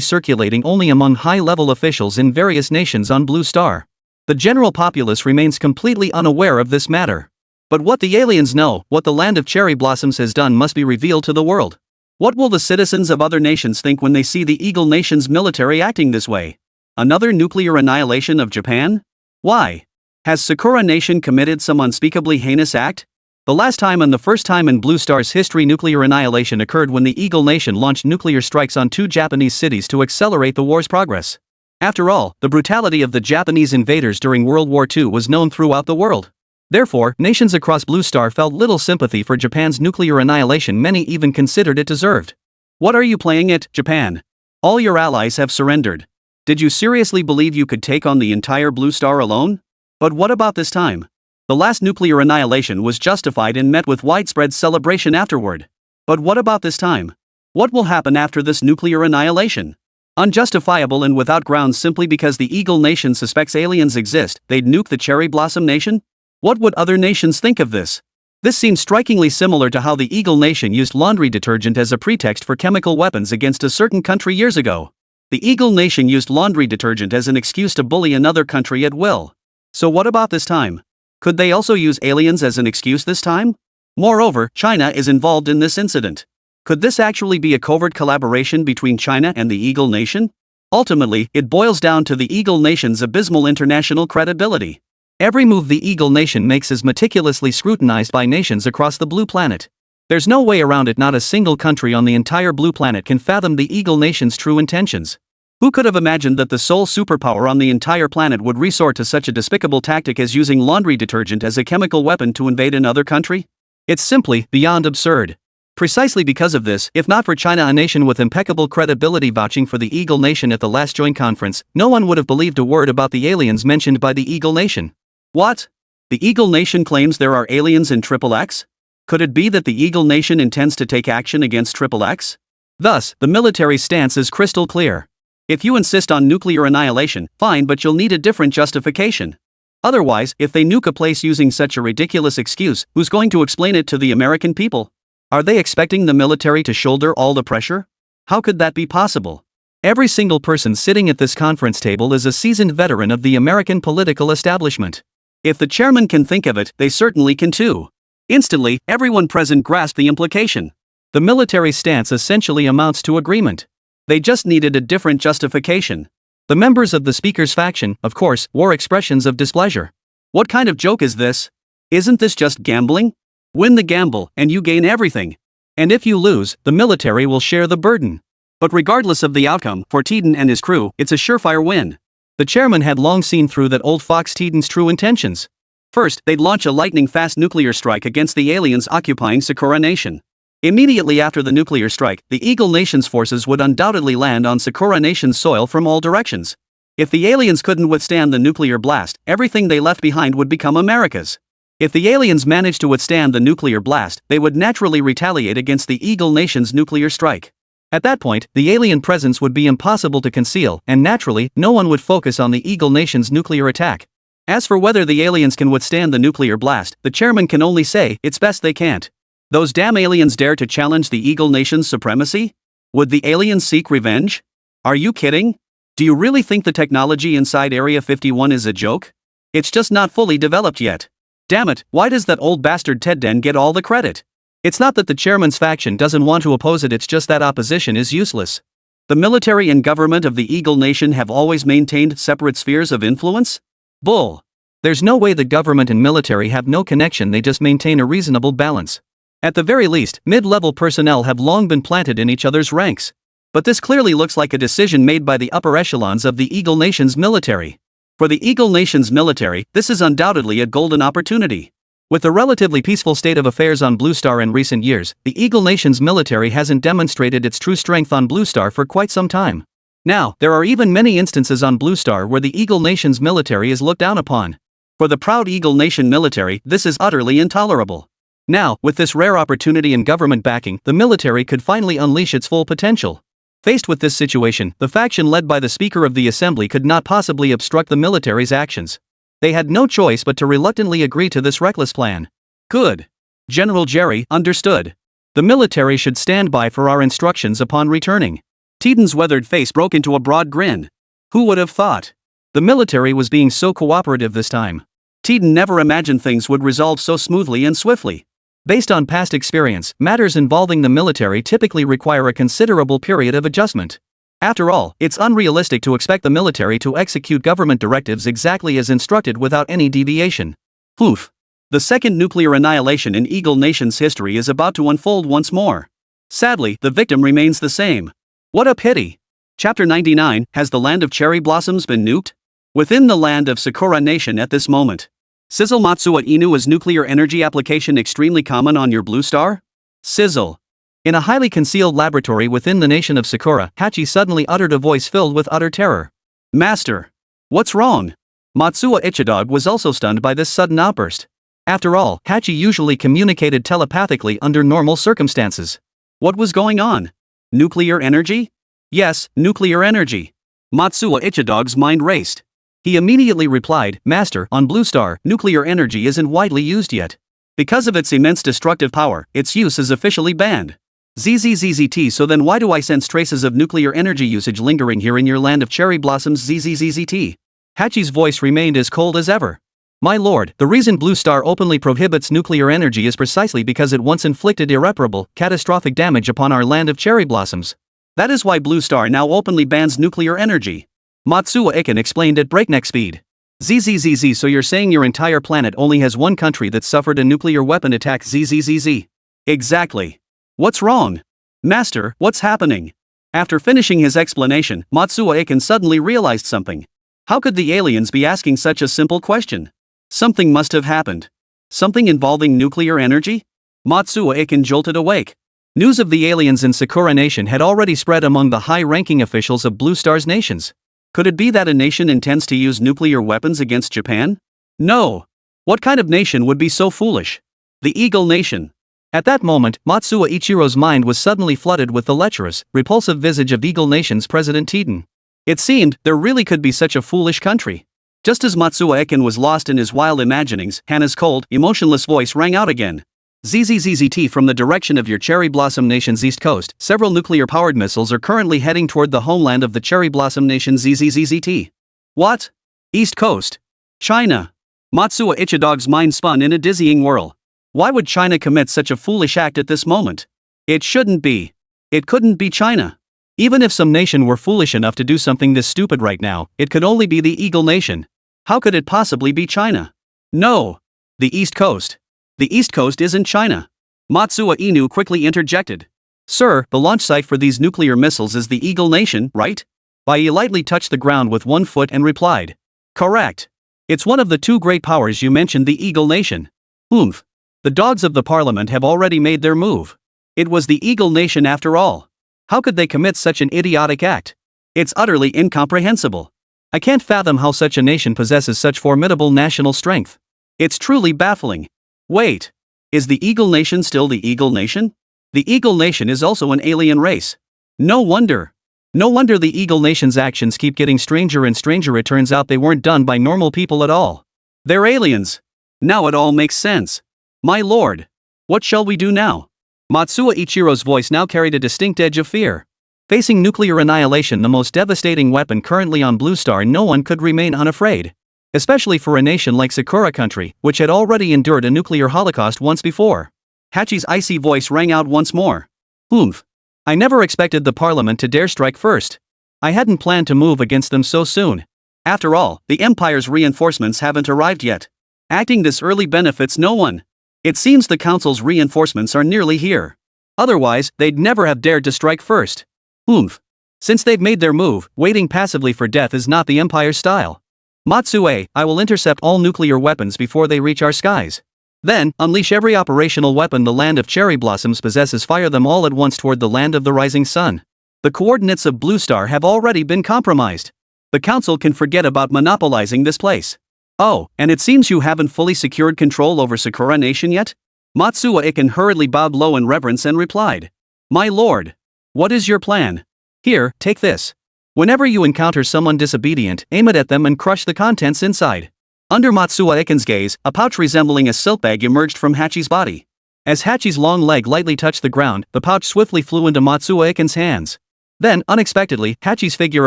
circulating only among high-level officials in various nations on Blue Star. The general populace remains completely unaware of this matter. But what the aliens know, what the Land of Cherry Blossoms has done, must be revealed to the world. What will the citizens of other nations think when they see the Eagle Nation's military acting this way? Another nuclear annihilation of Japan? Why? Has Sakura Nation committed some unspeakably heinous act? The last time and the first time in Blue Star's history nuclear annihilation occurred when the Eagle Nation launched nuclear strikes on two Japanese cities to accelerate the war's progress. After all, the brutality of the Japanese invaders during World War II was known throughout the world. Therefore, nations across Blue Star felt little sympathy for Japan's nuclear annihilation. Many even considered it deserved. What are you playing at, Japan? All your allies have surrendered. Did you seriously believe you could take on the entire Blue Star alone? But what about this time? The last nuclear annihilation was justified and met with widespread celebration afterward. But what about this time? What will happen after this nuclear annihilation? Unjustifiable and without grounds simply because the Eagle Nation suspects aliens exist, they'd nuke the Cherry Blossom Nation? What would other nations think of this? This seems strikingly similar to how the Eagle Nation used laundry detergent as a pretext for chemical weapons against a certain country years ago. The Eagle Nation used laundry detergent as an excuse to bully another country at will. So what about this time? Could they also use aliens as an excuse this time? Moreover, China is involved in this incident. Could this actually be a covert collaboration between China and the Eagle Nation? Ultimately, it boils down to the Eagle Nation's abysmal international credibility. Every move the Eagle Nation makes is meticulously scrutinized by nations across the Blue Planet. There's no way around it. Not a single country on the entire Blue Planet can fathom the Eagle Nation's true intentions. Who could have imagined that the sole superpower on the entire planet would resort to such a despicable tactic as using laundry detergent as a chemical weapon to invade another country? It's simply beyond absurd. Precisely because of this, if not for China, a nation with impeccable credibility, vouching for the Eagle Nation at the last joint conference, no one would have believed a word about the aliens mentioned by the Eagle Nation. What? The Eagle Nation claims there are aliens in XXX? Could it be that the Eagle Nation intends to take action against XXX? Thus, the military stance is crystal clear. If you insist on nuclear annihilation, fine, but you'll need a different justification. Otherwise, if they nuke a place using such a ridiculous excuse, who's going to explain it to the American people? Are they expecting the military to shoulder all the pressure? How could that be possible? Every single person sitting at this conference table is a seasoned veteran of the American political establishment. If the chairman can think of it, they certainly can too. Instantly, everyone present grasped the implication. The military stance essentially amounts to agreement. They just needed a different justification. The members of the speaker's faction, of course, wore expressions of displeasure. What kind of joke is this? Isn't this just gambling? Win the gamble, and you gain everything. And if you lose, the military will share the burden. But regardless of the outcome, for Tiden and his crew, it's a surefire win. The chairman had long seen through that old fox Tiden's true intentions. First, they'd launch a lightning-fast nuclear strike against the aliens occupying Sakura Nation. Immediately after the nuclear strike, the Eagle Nation's forces would undoubtedly land on Sakura Nation's soil from all directions. If the aliens couldn't withstand the nuclear blast, everything they left behind would become America's. If the aliens managed to withstand the nuclear blast, they would naturally retaliate against the Eagle Nation's nuclear strike. At that point, the alien presence would be impossible to conceal, and naturally, no one would focus on the Eagle Nation's nuclear attack. As for whether the aliens can withstand the nuclear blast, the chairman can only say, it's best they can't. Those damn aliens dare to challenge the Eagle Nation's supremacy? Would the aliens seek revenge? Are you kidding? Do you really think the technology inside Area 51 is a joke? It's just not fully developed yet. Damn it, why does that old bastard Ted Den get all the credit? It's not that the chairman's faction doesn't want to oppose it, it's just that opposition is useless. The military and government of the Eagle Nation have always maintained separate spheres of influence? Bull. There's no way the government and military have no connection, they just maintain a reasonable balance. At the very least, mid-level personnel have long been planted in each other's ranks. But this clearly looks like a decision made by the upper echelons of the Eagle Nation's military. For the Eagle Nation's military, this is undoubtedly a golden opportunity. With the relatively peaceful state of affairs on Blue Star in recent years, the Eagle Nation's military hasn't demonstrated its true strength on Blue Star for quite some time. Now, there are even many instances on Blue Star where the Eagle Nation's military is looked down upon. For the proud Eagle Nation military, this is utterly intolerable. Now, with this rare opportunity and government backing, the military could finally unleash its full potential. Faced with this situation, the faction led by the Speaker of the Assembly could not possibly obstruct the military's actions. They had no choice but to reluctantly agree to this reckless plan. Good. General Jerry, understood. The military should stand by for our instructions upon returning. Tiden's weathered face broke into a broad grin. Who would have thought? The military was being so cooperative this time. Tiden never imagined things would resolve so smoothly and swiftly. Based on past experience, matters involving the military typically require a considerable period of adjustment. After all, it's unrealistic to expect the military to execute government directives exactly as instructed without any deviation. Poof. The second nuclear annihilation in Eagle Nation's history is about to unfold once more. Sadly, the victim remains the same. What a pity. Chapter 99, has the land of cherry blossoms been nuked? Within the land of Sakura Nation at this moment. Sizzle Matsuwa Inu, is nuclear energy application extremely common on your Blue Star? Sizzle. In a highly concealed laboratory within the nation of Sakura, Hachi suddenly uttered a voice filled with utter terror. Master. What's wrong? Matsuwa Ichidog was also stunned by this sudden outburst. After all, Hachi usually communicated telepathically under normal circumstances. What was going on? Nuclear energy? Yes, nuclear energy. Matsuo Ichidog's mind raced. He immediately replied, Master, on Blue Star, nuclear energy isn't widely used yet. Because of its immense destructive power, its use is officially banned. ZZZZT. So then why do I sense traces of nuclear energy usage lingering here in your land of cherry blossoms? ZZZZT. Hachi's voice remained as cold as ever. My lord, the reason Blue Star openly prohibits nuclear energy is precisely because it once inflicted irreparable, catastrophic damage upon our land of cherry blossoms. That is why Blue Star now openly bans nuclear energy. Matsuo Iken explained at breakneck speed. ZZZZ. So you're saying your entire planet only has one country that suffered a nuclear weapon attack? ZZZZ. Exactly. What's wrong? Master, what's happening? After finishing his explanation, Matsuo Iken suddenly realized something. How could the aliens be asking such a simple question? Something must have happened. Something involving nuclear energy? Matsuo Iken jolted awake. News of the aliens in Sakura Nation had already spread among the high-ranking officials of Blue Star's nations. Could it be that a nation intends to use nuclear weapons against Japan? No. What kind of nation would be so foolish? The Eagle Nation. At that moment, Matsuo Ichiro's mind was suddenly flooded with the lecherous, repulsive visage of Eagle Nation's President Tiden. It seemed there really could be such a foolish country. Just as Matsuo Iken was lost in his wild imaginings, Hana's cold, emotionless voice rang out again. ZZZZT. From the direction of your Cherry Blossom Nation's east coast, several nuclear-powered missiles are currently heading toward the homeland of the Cherry Blossom Nation. ZZZZT. What? East Coast? China. Matsuo Ichidog's mind spun in a dizzying whirl. Why would China commit such a foolish act at this moment? It shouldn't be. It couldn't be China. Even if some nation were foolish enough to do something this stupid right now, it could only be the Eagle Nation. How could it possibly be China? No. The East Coast. The East Coast isn't China. Matsuo Inu quickly interjected. Sir, the launch site for these nuclear missiles is the Eagle Nation, right? Bai lightly touched the ground with one foot and replied. Correct. It's one of the two great powers you mentioned, the Eagle Nation. Oomph. The dogs of the parliament have already made their move. It was the Eagle Nation after all. How could they commit such an idiotic act? It's utterly incomprehensible. I can't fathom how such a nation possesses such formidable national strength. It's truly baffling. Wait. Is the Eagle Nation still the Eagle Nation? The Eagle Nation is also an alien race. No wonder. No wonder the Eagle Nation's actions keep getting stranger and stranger. It turns out they weren't done by normal people at all. They're aliens. Now it all makes sense. My lord. What shall we do now? Matsuo Ichiro's voice now carried a distinct edge of fear. Facing nuclear annihilation, the most devastating weapon currently on Blue Star, no one could remain unafraid. Especially for a nation like Sakura country, which had already endured a nuclear holocaust once before. Hachi's icy voice rang out once more. Oomph. I never expected the parliament to dare strike first. I hadn't planned to move against them so soon. After all, the empire's reinforcements haven't arrived yet. Acting this early benefits no one. It seems the council's reinforcements are nearly here. Otherwise, they'd never have dared to strike first. Oomph. Since they've made their move, waiting passively for death is not the empire's style. Matsue, I will intercept all nuclear weapons before they reach our skies. Then, unleash every operational weapon the land of cherry blossoms possesses. Fire them all at once toward the land of the rising sun. The coordinates of Blue Star have already been compromised. The council can forget about monopolizing this place. Oh, and it seems you haven't fully secured control over Sakura Nation yet? Matsuo Iken hurriedly bowed low in reverence and replied. My lord. What is your plan? Here, take this. Whenever you encounter someone disobedient, aim it at them and crush the contents inside. Under Matsuo Iken's gaze, a pouch resembling a silk bag emerged from Hachi's body. As Hachi's long leg lightly touched the ground, the pouch swiftly flew into Matsuo Iken's hands. Then, unexpectedly, Hachi's figure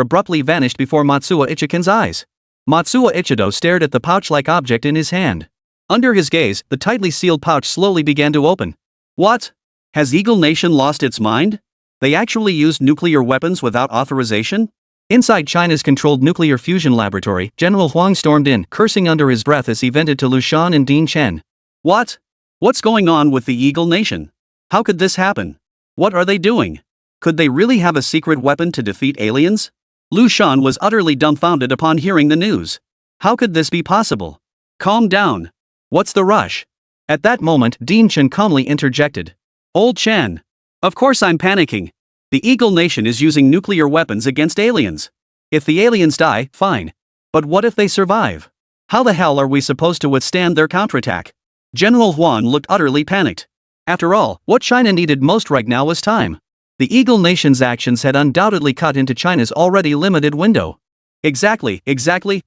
abruptly vanished before Matsuo Ichiken's eyes. Matsuo Ichido stared at the pouch-like object in his hand. Under his gaze, the tightly sealed pouch slowly began to open. What? Has Eagle Nation lost its mind? They actually used nuclear weapons without authorization? Inside China's controlled nuclear fusion laboratory, General Huang stormed in, cursing under his breath as he vented to Liu Shan and Dean Chen. What? What's going on with the Eagle Nation? How could this happen? What are they doing? Could they really have a secret weapon to defeat aliens? Liu Shan was utterly dumbfounded upon hearing the news. How could this be possible? Calm down. What's the rush? At that moment, Dean Chen calmly interjected. Old Chen. Of course I'm panicking. The Eagle Nation is using nuclear weapons against aliens. If the aliens die, fine. But what if they survive? How the hell are we supposed to withstand their counterattack? General Huan looked utterly panicked. After all, what China needed most right now was time. The Eagle Nation's actions had undoubtedly cut into China's already limited window. Exactly,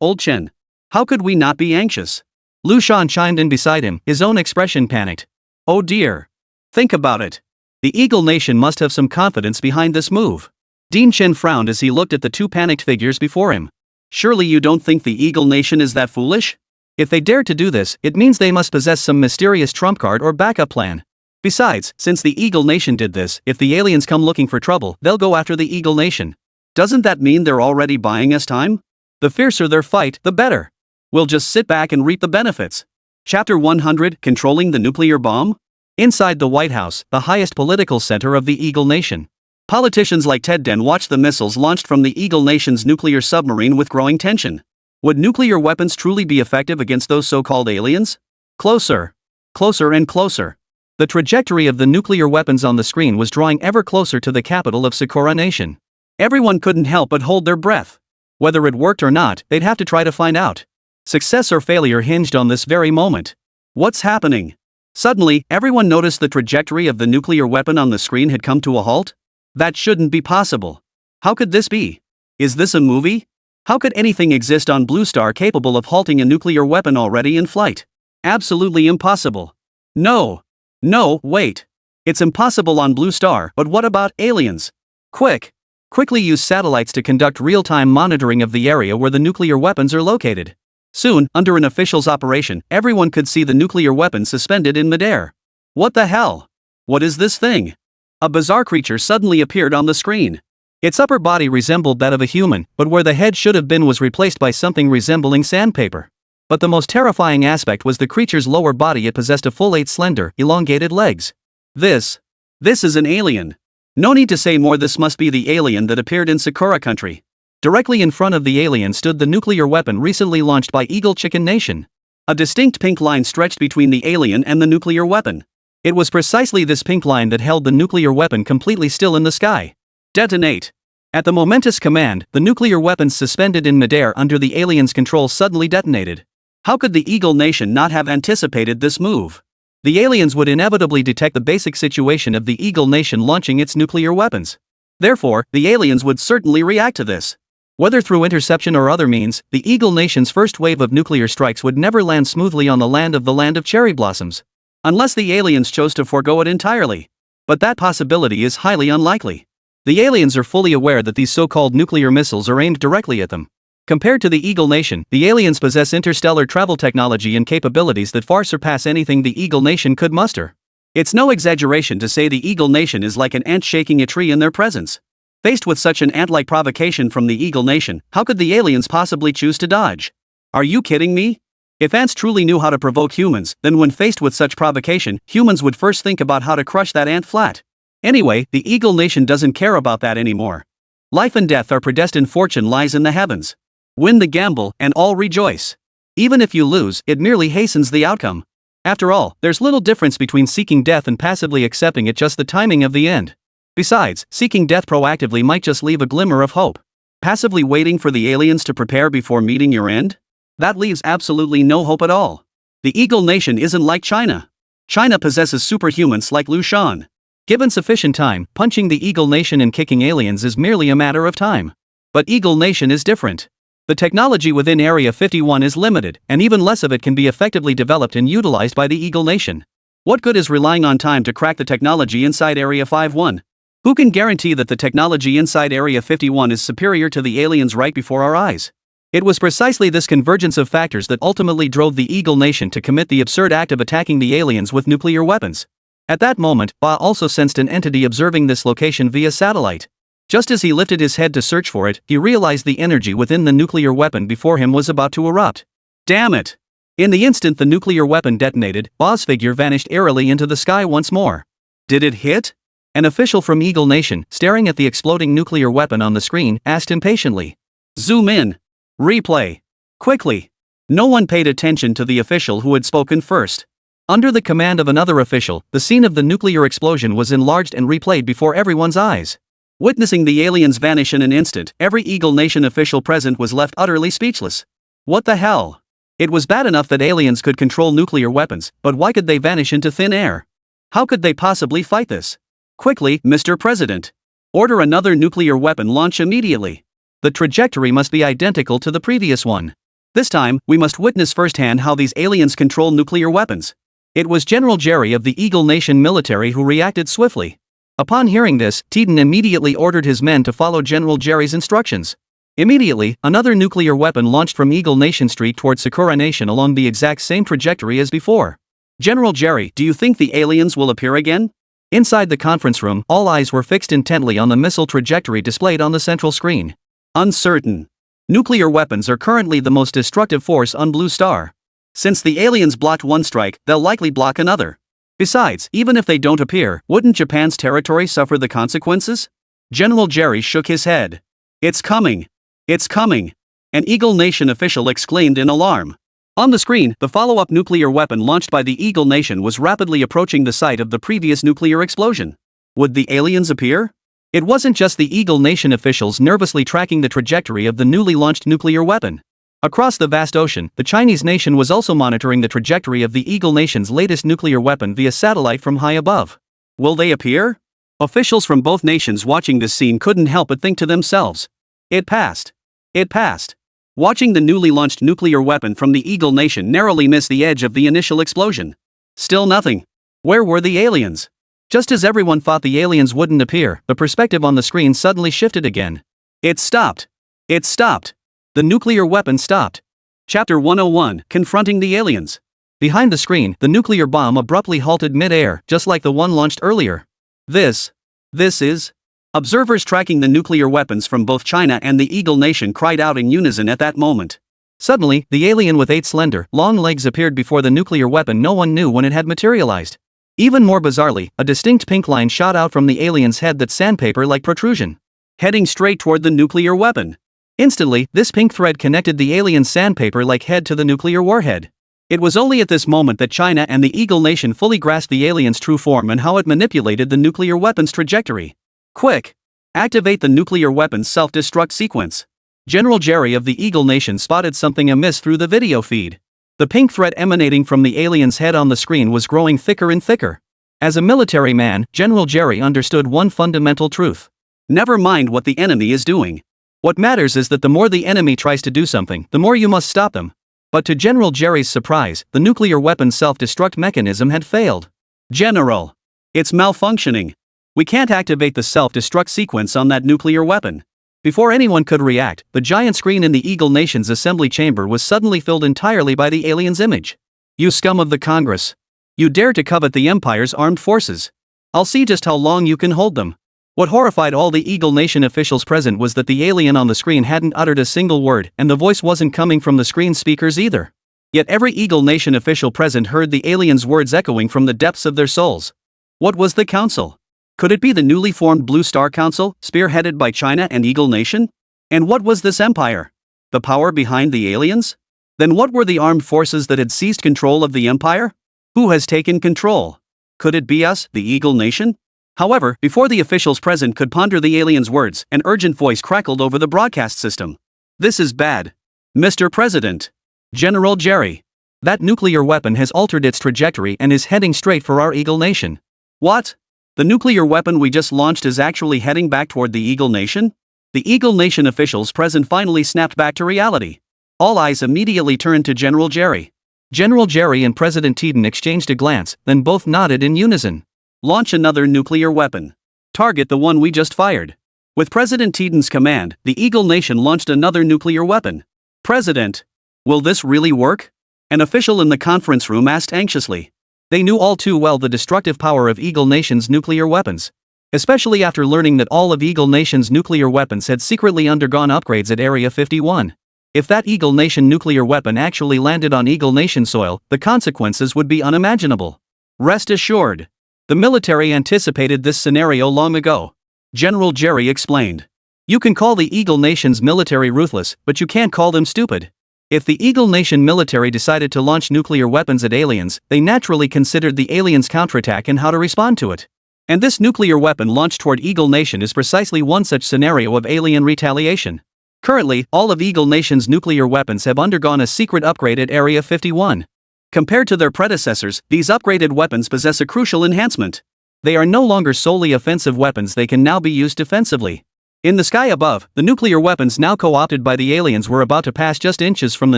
old Chen. How could we not be anxious? Liu Shan chimed in beside him, his own expression panicked. Oh dear. Think about it. The Eagle Nation must have some confidence behind this move. Dean Chen frowned as he looked at the two panicked figures before him. Surely you don't think the Eagle Nation is that foolish? If they dared to do this, it means they must possess some mysterious trump card or backup plan. Besides, since the Eagle Nation did this, if the aliens come looking for trouble, they'll go after the Eagle Nation. Doesn't that mean they're already buying us time? The fiercer their fight, the better. We'll just sit back and reap the benefits. Chapter 100, Controlling the Nuclear Bomb? Inside the White House, the highest political center of the Eagle Nation. Politicians like Ted Den watched the missiles launched from the Eagle Nation's nuclear submarine with growing tension. Would nuclear weapons truly be effective against those so-called aliens? Closer. Closer and closer. The trajectory of the nuclear weapons on the screen was drawing ever closer to the capital of Sakura Nation. Everyone couldn't help but hold their breath. Whether it worked or not, they'd have to try to find out. Success or failure hinged on this very moment. What's happening? Suddenly, everyone noticed the trajectory of the nuclear weapon on the screen had come to a halt. That shouldn't be possible. How could this be? Is this a movie? How could anything exist on Blue Star capable of halting a nuclear weapon already in flight? Absolutely impossible. No, wait. It's impossible on Blue Star, but what about aliens? Quickly use satellites to conduct real-time monitoring of the area where the nuclear weapons are located. Soon, under an official's operation, everyone could see the nuclear weapon suspended in midair. What the hell? What is this thing? A bizarre creature suddenly appeared on the screen. Its upper body resembled that of a human, but where the head should have been was replaced by something resembling sandpaper. But the most terrifying aspect was the creature's lower body. It possessed a full 8 slender, elongated legs. This is an alien. No need to say more, this must be the alien that appeared in Sakura country. Directly in front of the alien stood the nuclear weapon recently launched by Eagle Chicken Nation. A distinct pink line stretched between the alien and the nuclear weapon. It was precisely this pink line that held the nuclear weapon completely still in the sky. Detonate. At the momentous command, the nuclear weapons suspended in midair under the alien's control suddenly detonated. How could the Eagle Nation not have anticipated this move? The aliens would inevitably detect the basic situation of the Eagle Nation launching its nuclear weapons. Therefore, the aliens would certainly react to this. Whether through interception or other means, the Eagle Nation's first wave of nuclear strikes would never land smoothly on the land of cherry blossoms. Unless the aliens chose to forego it entirely. But that possibility is highly unlikely. The aliens are fully aware that these so-called nuclear missiles are aimed directly at them. Compared to the Eagle Nation, the aliens possess interstellar travel technology and capabilities that far surpass anything the Eagle Nation could muster. It's no exaggeration to say the Eagle Nation is like an ant shaking a tree in their presence. Faced with such an ant-like provocation from the Eagle Nation, how could the aliens possibly choose to dodge? Are you kidding me? If ants truly knew how to provoke humans, then when faced with such provocation, humans would first think about how to crush that ant flat. Anyway, the Eagle Nation doesn't care about that anymore. Life and death are predestined, fortune lies in the heavens. Win the gamble, and all rejoice. Even if you lose, it merely hastens the outcome. After all, there's little difference between seeking death and passively accepting it, just the timing of the end. Besides, seeking death proactively might just leave a glimmer of hope. Passively waiting for the aliens to prepare before meeting your end? That leaves absolutely no hope at all. The Eagle Nation isn't like China. China possesses superhumans like Liu Shan. Given sufficient time, punching the Eagle Nation and kicking aliens is merely a matter of time. But Eagle Nation is different. The technology within Area 51 is limited, and even less of it can be effectively developed and utilized by the Eagle Nation. What good is relying on time to crack the technology inside Area 51? Who can guarantee that the technology inside Area 51 is superior to the aliens right before our eyes? It was precisely this convergence of factors that ultimately drove the Eagle Nation to commit the absurd act of attacking the aliens with nuclear weapons. At that moment, Ba also sensed an entity observing this location via satellite. Just as he lifted his head to search for it, he realized the energy within the nuclear weapon before him was about to erupt. Damn it! In the instant the nuclear weapon detonated, Ba's figure vanished eerily into the sky once more. Did it hit? An official from Eagle Nation, staring at the exploding nuclear weapon on the screen, asked impatiently. Zoom in. Replay. Quickly. No one paid attention to the official who had spoken first. Under the command of another official, the scene of the nuclear explosion was enlarged and replayed before everyone's eyes. Witnessing the aliens vanish in an instant, every Eagle Nation official present was left utterly speechless. What the hell? It was bad enough that aliens could control nuclear weapons, but why could they vanish into thin air? How could they possibly fight this? Quickly, Mr. President. Order another nuclear weapon launch immediately. The trajectory must be identical to the previous one. This time, we must witness firsthand how these aliens control nuclear weapons. It was General Jerry of the Eagle Nation military who reacted swiftly. Upon hearing this, Tiden immediately ordered his men to follow General Jerry's instructions. Immediately, another nuclear weapon launched from Eagle Nation Street toward Sakura Nation along the exact same trajectory as before. General Jerry, do you think the aliens will appear again? Inside the conference room, all eyes were fixed intently on the missile trajectory displayed on the central screen. Uncertain. Nuclear weapons are currently the most destructive force on Blue Star. Since the aliens blocked one strike, they'll likely block another. Besides, even if they don't appear, wouldn't Japan's territory suffer the consequences? General Jerry shook his head. It's coming. It's coming. An Eagle Nation official exclaimed in alarm. On the screen, the follow-up nuclear weapon launched by the Eagle Nation was rapidly approaching the site of the previous nuclear explosion. Would the aliens appear? It wasn't just the Eagle Nation officials nervously tracking the trajectory of the newly launched nuclear weapon. Across the vast ocean, the Chinese nation was also monitoring the trajectory of the Eagle Nation's latest nuclear weapon via satellite from high above. Will they appear? Officials from both nations watching this scene couldn't help but think to themselves. It passed. It passed. Watching the newly launched nuclear weapon from the Eagle Nation narrowly miss the edge of the initial explosion. Still nothing. Where were the aliens? Just as everyone thought the aliens wouldn't appear, the perspective on the screen suddenly shifted again. It stopped. It stopped. The nuclear weapon stopped. Chapter 101, Confronting the Aliens. Behind the screen, the nuclear bomb abruptly halted mid-air, just like the one launched earlier. This is... Observers tracking the nuclear weapons from both China and the Eagle Nation cried out in unison at that moment. Suddenly, the alien with 8 slender, long legs appeared before the nuclear weapon. No one knew when it had materialized. Even more bizarrely, a distinct pink line shot out from the alien's head, that sandpaper-like protrusion, heading straight toward the nuclear weapon. Instantly, this pink thread connected the alien's sandpaper-like head to the nuclear warhead. It was only at this moment that China and the Eagle Nation fully grasped the alien's true form and how it manipulated the nuclear weapon's trajectory. Quick! Activate the nuclear weapon's self-destruct sequence. General Jerry of the Eagle Nation spotted something amiss through the video feed. The pink thread emanating from the alien's head on the screen was growing thicker and thicker. As a military man, General Jerry understood one fundamental truth. Never mind what the enemy is doing. What matters is that the more the enemy tries to do something, the more you must stop them. But to General Jerry's surprise, the nuclear weapon's self-destruct mechanism had failed. General! It's malfunctioning. We can't activate the self-destruct sequence on that nuclear weapon. Before anyone could react, the giant screen in the Eagle Nation's assembly chamber was suddenly filled entirely by the alien's image. You scum of the Congress! You dare to covet the Empire's armed forces! I'll see just how long you can hold them. What horrified all the Eagle Nation officials present was that the alien on the screen hadn't uttered a single word, and the voice wasn't coming from the screen speakers either. Yet every Eagle Nation official present heard the alien's words echoing from the depths of their souls. What was the council? Could it be the newly formed Blue Star Council, spearheaded by China and Eagle Nation? And what was this empire? The power behind the aliens? Then what were the armed forces that had seized control of the empire? Who has taken control? Could it be us, the Eagle Nation? However, before the officials present could ponder the alien's words, an urgent voice crackled over the broadcast system. This is bad. Mr. President. General Jerry. That nuclear weapon has altered its trajectory and is heading straight for our Eagle Nation. What? The nuclear weapon we just launched is actually heading back toward the Eagle Nation? The Eagle Nation officials present finally snapped back to reality. All eyes immediately turned to General Jerry. General Jerry and President Tiden exchanged a glance, then both nodded in unison. Launch another nuclear weapon. Target the one we just fired. With President Tiden's command, the Eagle Nation launched another nuclear weapon. President, will this really work? An official in the conference room asked anxiously. They knew all too well the destructive power of Eagle Nation's nuclear weapons. Especially after learning that all of Eagle Nation's nuclear weapons had secretly undergone upgrades at Area 51. If that Eagle Nation nuclear weapon actually landed on Eagle Nation soil, the consequences would be unimaginable. Rest assured. The military anticipated this scenario long ago. General Jerry explained. You can call the Eagle Nation's military ruthless, but you can't call them stupid. If the Eagle Nation military decided to launch nuclear weapons at aliens, they naturally considered the aliens' counterattack and how to respond to it. And this nuclear weapon launched toward Eagle Nation is precisely one such scenario of alien retaliation. Currently, all of Eagle Nation's nuclear weapons have undergone a secret upgrade at Area 51. Compared to their predecessors, these upgraded weapons possess a crucial enhancement. They are no longer solely offensive weapons, they can now be used defensively. In the sky above, the nuclear weapons now co-opted by the aliens were about to pass just inches from the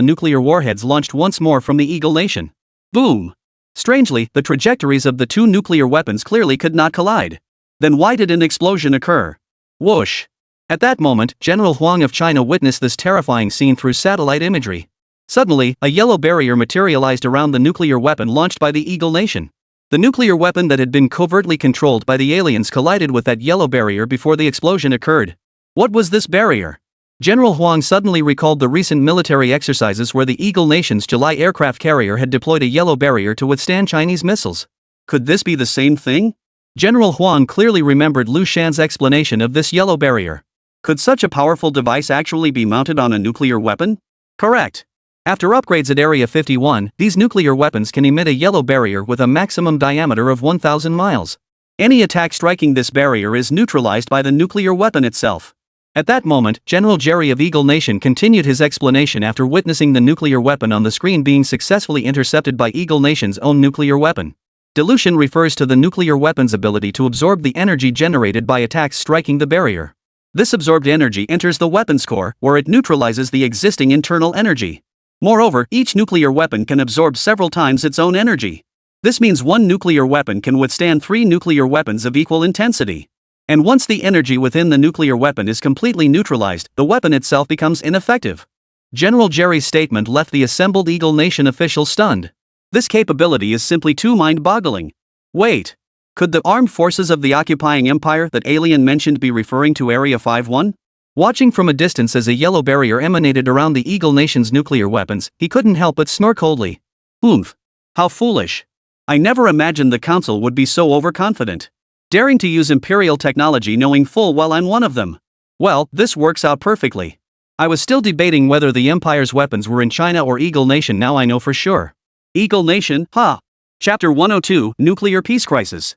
nuclear warheads launched once more from the Eagle Nation. Boom! Strangely, the trajectories of the two nuclear weapons clearly could not collide. Then why did an explosion occur? Whoosh! At that moment, General Huang of China witnessed this terrifying scene through satellite imagery. Suddenly, a yellow barrier materialized around the nuclear weapon launched by the Eagle Nation. The nuclear weapon that had been covertly controlled by the aliens collided with that yellow barrier before the explosion occurred. What was this barrier? General Huang suddenly recalled the recent military exercises where the Eagle Nation's July aircraft carrier had deployed a yellow barrier to withstand Chinese missiles. Could this be the same thing? General Huang clearly remembered Liu Shan's explanation of this yellow barrier. Could such a powerful device actually be mounted on a nuclear weapon? Correct. After upgrades at Area 51, these nuclear weapons can emit a yellow barrier with a maximum diameter of 1,000 miles. Any attack striking this barrier is neutralized by the nuclear weapon itself. At that moment, General Jerry of Eagle Nation continued his explanation after witnessing the nuclear weapon on the screen being successfully intercepted by Eagle Nation's own nuclear weapon. Dilution refers to the nuclear weapon's ability to absorb the energy generated by attacks striking the barrier. This absorbed energy enters the weapon's core, where it neutralizes the existing internal energy. Moreover, each nuclear weapon can absorb several times its own energy. This means one nuclear weapon can withstand 3 nuclear weapons of equal intensity. And once the energy within the nuclear weapon is completely neutralized, the weapon itself becomes ineffective. General Jerry's statement left the assembled Eagle Nation officials stunned. This capability is simply too mind-boggling. Wait. Could the armed forces of the occupying empire that Alien mentioned be referring to Area 51? Watching from a distance as a yellow barrier emanated around the Eagle Nation's nuclear weapons, he couldn't help but snort coldly. Oomph. How foolish. I never imagined the council would be so overconfident. Daring to use Imperial technology knowing full well I'm one of them. Well, this works out perfectly. I was still debating whether the Empire's weapons were in China or Eagle Nation, now I know for sure. Eagle Nation, ha! Chapter 102, Nuclear Peace Crisis.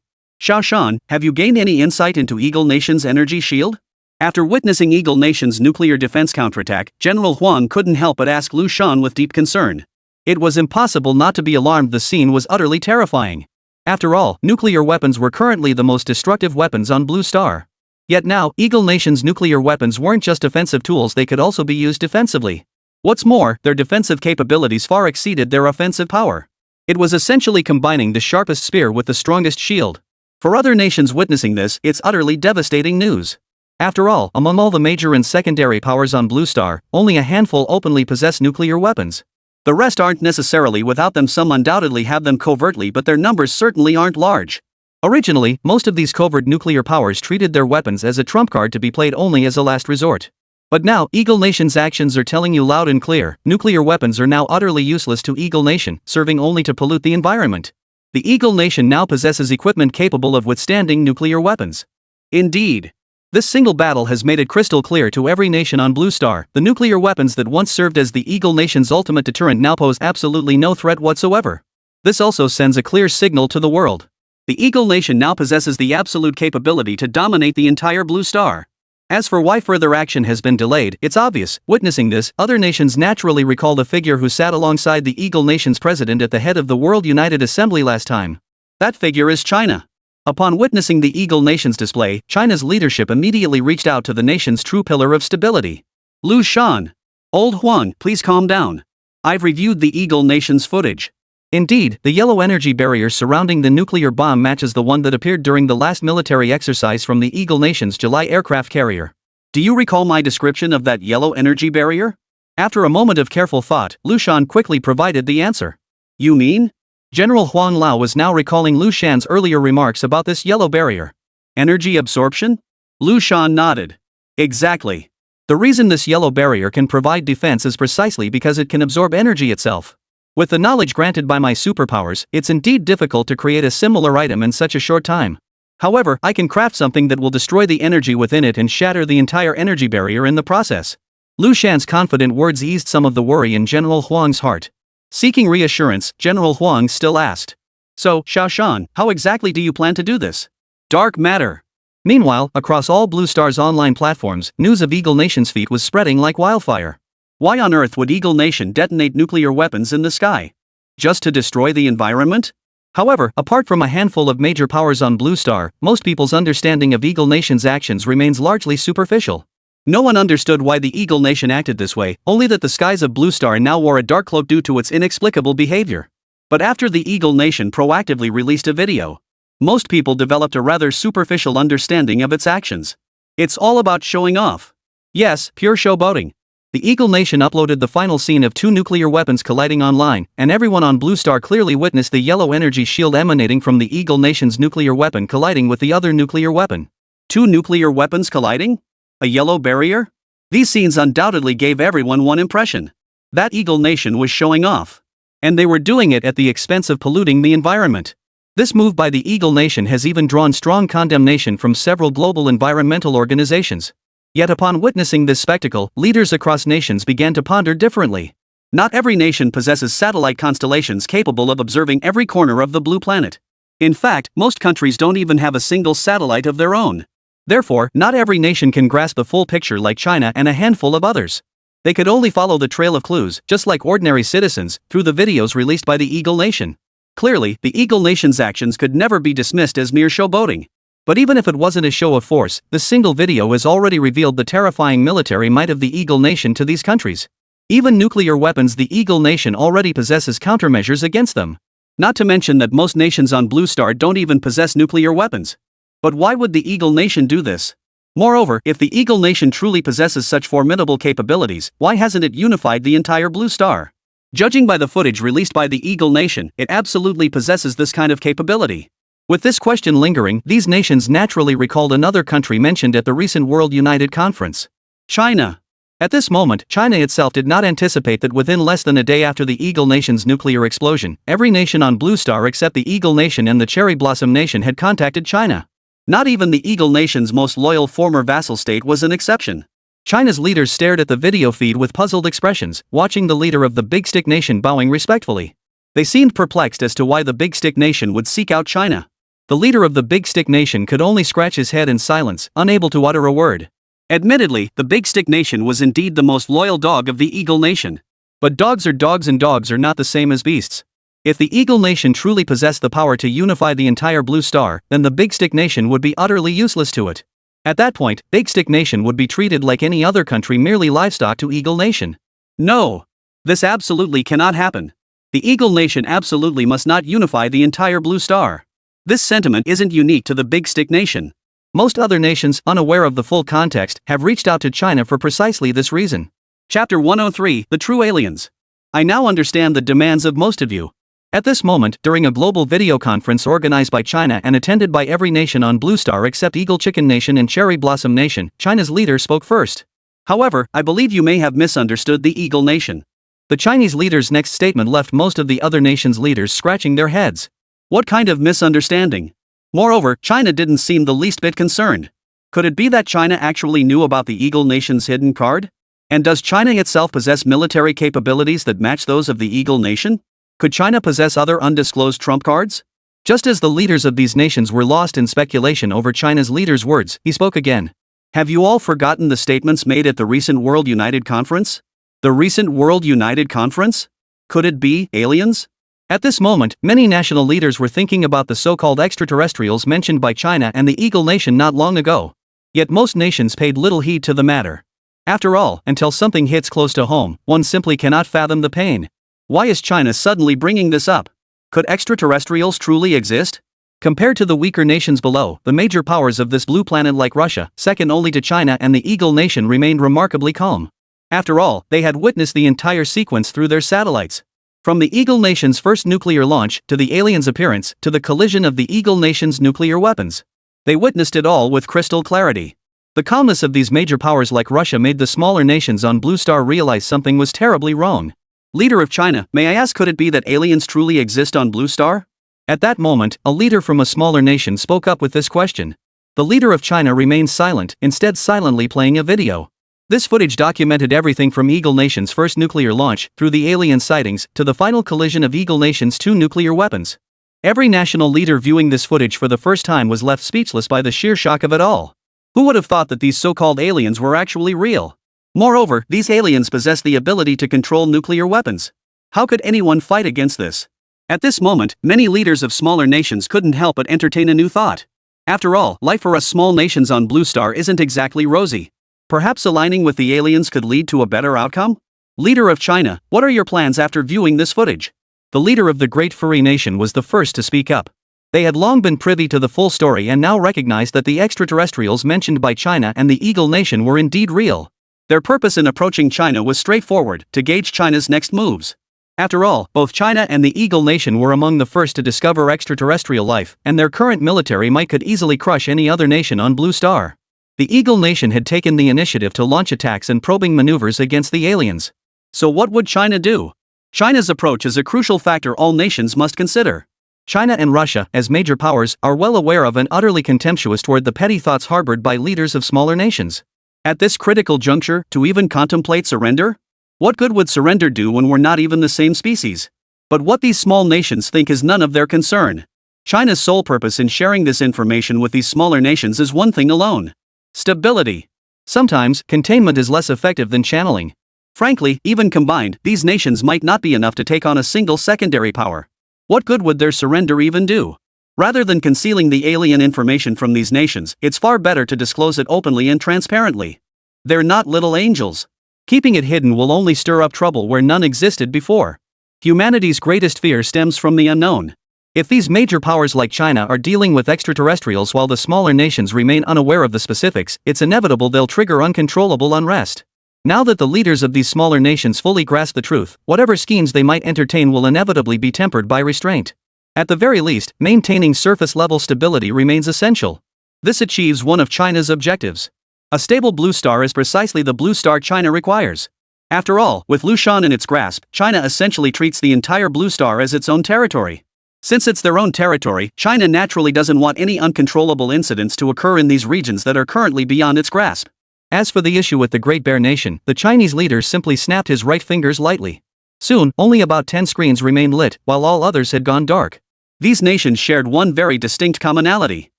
Liu Shan, have you gained any insight into Eagle Nation's energy shield? After witnessing Eagle Nation's nuclear defense counterattack, General Huang couldn't help but ask Liu Shan with deep concern. It was impossible not to be alarmed, the scene was utterly terrifying. After all, nuclear weapons were currently the most destructive weapons on Blue Star. Yet now, Eagle Nation's nuclear weapons weren't just offensive tools, they could also be used defensively. What's more, their defensive capabilities far exceeded their offensive power. It was essentially combining the sharpest spear with the strongest shield. For other nations witnessing this, it's utterly devastating news. After all, among all the major and secondary powers on Blue Star, only a handful openly possess nuclear weapons. The rest aren't necessarily without them, some undoubtedly have them covertly, but their numbers certainly aren't large. Originally, most of these covert nuclear powers treated their weapons as a trump card to be played only as a last resort. But now, Eagle Nation's actions are telling you loud and clear, nuclear weapons are now utterly useless to Eagle Nation, serving only to pollute the environment. The Eagle Nation now possesses equipment capable of withstanding nuclear weapons. Indeed. This single battle has made it crystal clear to every nation on Blue Star, the nuclear weapons that once served as the Eagle Nation's ultimate deterrent now pose absolutely no threat whatsoever. This also sends a clear signal to the world. The Eagle Nation now possesses the absolute capability to dominate the entire Blue Star. As for why further action has been delayed, it's obvious. Witnessing this, other nations naturally recall the figure who sat alongside the Eagle Nation's president at the head of the World United Assembly last time. That figure is China. Upon witnessing the Eagle Nation's display, China's leadership immediately reached out to the nation's true pillar of stability. Liu Shan. Old Huang, please calm down. I've reviewed the Eagle Nation's footage. Indeed, the yellow energy barrier surrounding the nuclear bomb matches the one that appeared during the last military exercise from the Eagle Nation's July aircraft carrier. Do you recall my description of that yellow energy barrier? After a moment of careful thought, Liu Shan quickly provided the answer. You mean? General Huang Lao was now recalling Liu Shan's earlier remarks about this yellow barrier. Energy absorption? Liu Shan nodded. Exactly. The reason this yellow barrier can provide defense is precisely because it can absorb energy itself. With the knowledge granted by my superpowers, it's indeed difficult to create a similar item in such a short time. However, I can craft something that will destroy the energy within it and shatter the entire energy barrier in the process. Liu Shan's confident words eased some of the worry in General Huang's heart. Seeking reassurance, General Huang still asked. So, Liu Shan, how exactly do you plan to do this? Dark matter. Meanwhile, across all Blue Star's online platforms, news of Eagle Nation's feat was spreading like wildfire. Why on earth would Eagle Nation detonate nuclear weapons in the sky? Just to destroy the environment? However, apart from a handful of major powers on Blue Star, most people's understanding of Eagle Nation's actions remains largely superficial. No one understood why the Eagle Nation acted this way, only that the skies of Blue Star now wore a dark cloak due to its inexplicable behavior. But after the Eagle Nation proactively released a video, most people developed a rather superficial understanding of its actions. It's all about showing off. Yes, pure showboating. The Eagle Nation uploaded the final scene of 2 nuclear weapons colliding online, and everyone on Blue Star clearly witnessed the yellow energy shield emanating from the Eagle Nation's nuclear weapon colliding with the other nuclear weapon. 2 nuclear weapons colliding? A yellow barrier? These scenes undoubtedly gave everyone one impression. That Eagle Nation was showing off. And they were doing it at the expense of polluting the environment. This move by the Eagle Nation has even drawn strong condemnation from several global environmental organizations. Yet upon witnessing this spectacle, leaders across nations began to ponder differently. Not every nation possesses satellite constellations capable of observing every corner of the blue planet. In fact, most countries don't even have a single satellite of their own. Therefore, not every nation can grasp the full picture like China and a handful of others. They could only follow the trail of clues, just like ordinary citizens, through the videos released by the Eagle Nation. Clearly, the Eagle Nation's actions could never be dismissed as mere showboating. But even if it wasn't a show of force, this single video has already revealed the terrifying military might of the Eagle Nation to these countries. Even nuclear weapons, the Eagle Nation already possesses countermeasures against them. Not to mention that most nations on Blue Star don't even possess nuclear weapons. But why would the Eagle Nation do this? Moreover, if the Eagle Nation truly possesses such formidable capabilities, why hasn't it unified the entire Blue Star? Judging by the footage released by the Eagle Nation, it absolutely possesses this kind of capability. With this question lingering, these nations naturally recalled another country mentioned at the recent World United Conference: China. At this moment, China itself did not anticipate that within less than a day after the Eagle Nation's nuclear explosion, every nation on Blue Star except the Eagle Nation and the Cherry Blossom Nation had contacted China. Not even the Eagle Nation's most loyal former vassal state was an exception. China's leaders stared at the video feed with puzzled expressions, watching the leader of the Big Stick Nation bowing respectfully. They seemed perplexed as to why the Big Stick Nation would seek out China. The leader of the Big Stick Nation could only scratch his head in silence, unable to utter a word. Admittedly, the Big Stick Nation was indeed the most loyal dog of the Eagle Nation. But dogs are dogs and dogs are not the same as beasts. If the Eagle Nation truly possessed the power to unify the entire Blue Star, then the Big Stick Nation would be utterly useless to it. At that point, Big Stick Nation would be treated like any other country, merely livestock to Eagle Nation. No. This absolutely cannot happen. The Eagle Nation absolutely must not unify the entire Blue Star. This sentiment isn't unique to the Big Stick Nation. Most other nations, unaware of the full context, have reached out to China for precisely this reason. Chapter 103: The True Aliens. I now understand the demands of most of you. At this moment, during a global video conference organized by China and attended by every nation on Blue Star except Eagle Chicken Nation and Cherry Blossom Nation, China's leader spoke first. However, I believe you may have misunderstood the Eagle Nation. The Chinese leader's next statement left most of the other nations' leaders scratching their heads. What kind of misunderstanding? Moreover, China didn't seem the least bit concerned. Could it be that China actually knew about the Eagle Nation's hidden card? And does China itself possess military capabilities that match those of the Eagle Nation? Could China possess other undisclosed trump cards? Just as the leaders of these nations were lost in speculation over China's leader's words, he spoke again. Have you all forgotten the statements made at the recent World United Conference? The recent World United Conference? Could it be aliens? At this moment, many national leaders were thinking about the so-called extraterrestrials mentioned by China and the Eagle Nation not long ago. Yet most nations paid little heed to the matter. After all, until something hits close to home, one simply cannot fathom the pain. Why is China suddenly bringing this up? Could extraterrestrials truly exist? Compared to the weaker nations below, the major powers of this blue planet like Russia, second only to China and the Eagle Nation, remained remarkably calm. After all, they had witnessed the entire sequence through their satellites. From the Eagle Nation's first nuclear launch, to the aliens' appearance, to the collision of the Eagle Nation's nuclear weapons. They witnessed it all with crystal clarity. The calmness of these major powers like Russia made the smaller nations on Blue Star realize something was terribly wrong. Leader of China, may I ask, could it be that aliens truly exist on Blue Star? At that moment, a leader from a smaller nation spoke up with this question. The leader of China remained silent, instead silently playing a video. This footage documented everything from Eagle Nation's first nuclear launch, through the alien sightings, to the final collision of Eagle Nation's 2 nuclear weapons. Every national leader viewing this footage for the first time was left speechless by the sheer shock of it all. Who would have thought that these so-called aliens were actually real? Moreover, these aliens possess the ability to control nuclear weapons. How could anyone fight against this? At this moment, many leaders of smaller nations couldn't help but entertain a new thought. After all, life for us small nations on Blue Star isn't exactly rosy. Perhaps aligning with the aliens could lead to a better outcome? Leader of China, what are your plans after viewing this footage? The leader of the great furry nation was the first to speak up. They had long been privy to the full story and now recognized that the extraterrestrials mentioned by China and the Eagle Nation were indeed real. Their purpose in approaching China was straightforward: to gauge China's next moves. After all, both China and the Eagle Nation were among the first to discover extraterrestrial life, and their current military might could easily crush any other nation on Blue Star. The Eagle Nation had taken the initiative to launch attacks and probing maneuvers against the aliens. So what would China do? China's approach is a crucial factor all nations must consider. China and Russia, as major powers, are well aware of and utterly contemptuous toward the petty thoughts harbored by leaders of smaller nations. At this critical juncture, to even contemplate surrender? What good would surrender do when we're not even the same species? But what these small nations think is none of their concern. China's sole purpose in sharing this information with these smaller nations is one thing alone: stability. Sometimes, containment is less effective than channeling. Frankly, even combined, these nations might not be enough to take on a single secondary power. What good would their surrender even do? Rather than concealing the alien information from these nations, it's far better to disclose it openly and transparently. They're not little angels. Keeping it hidden will only stir up trouble where none existed before. Humanity's greatest fear stems from the unknown. If these major powers like China are dealing with extraterrestrials while the smaller nations remain unaware of the specifics, it's inevitable they'll trigger uncontrollable unrest. Now that the leaders of these smaller nations fully grasp the truth, whatever schemes they might entertain will inevitably be tempered by restraint. At the very least, maintaining surface-level stability remains essential. This achieves one of China's objectives. A stable Blue Star is precisely the Blue Star China requires. After all, with Liu Shan in its grasp, China essentially treats the entire Blue Star as its own territory. Since it's their own territory, China naturally doesn't want any uncontrollable incidents to occur in these regions that are currently beyond its grasp. As for the issue with the Great Bear Nation, the Chinese leader simply snapped his right fingers lightly. Soon, only about 10 screens remained lit, while all others had gone dark. These nations shared one very distinct commonality.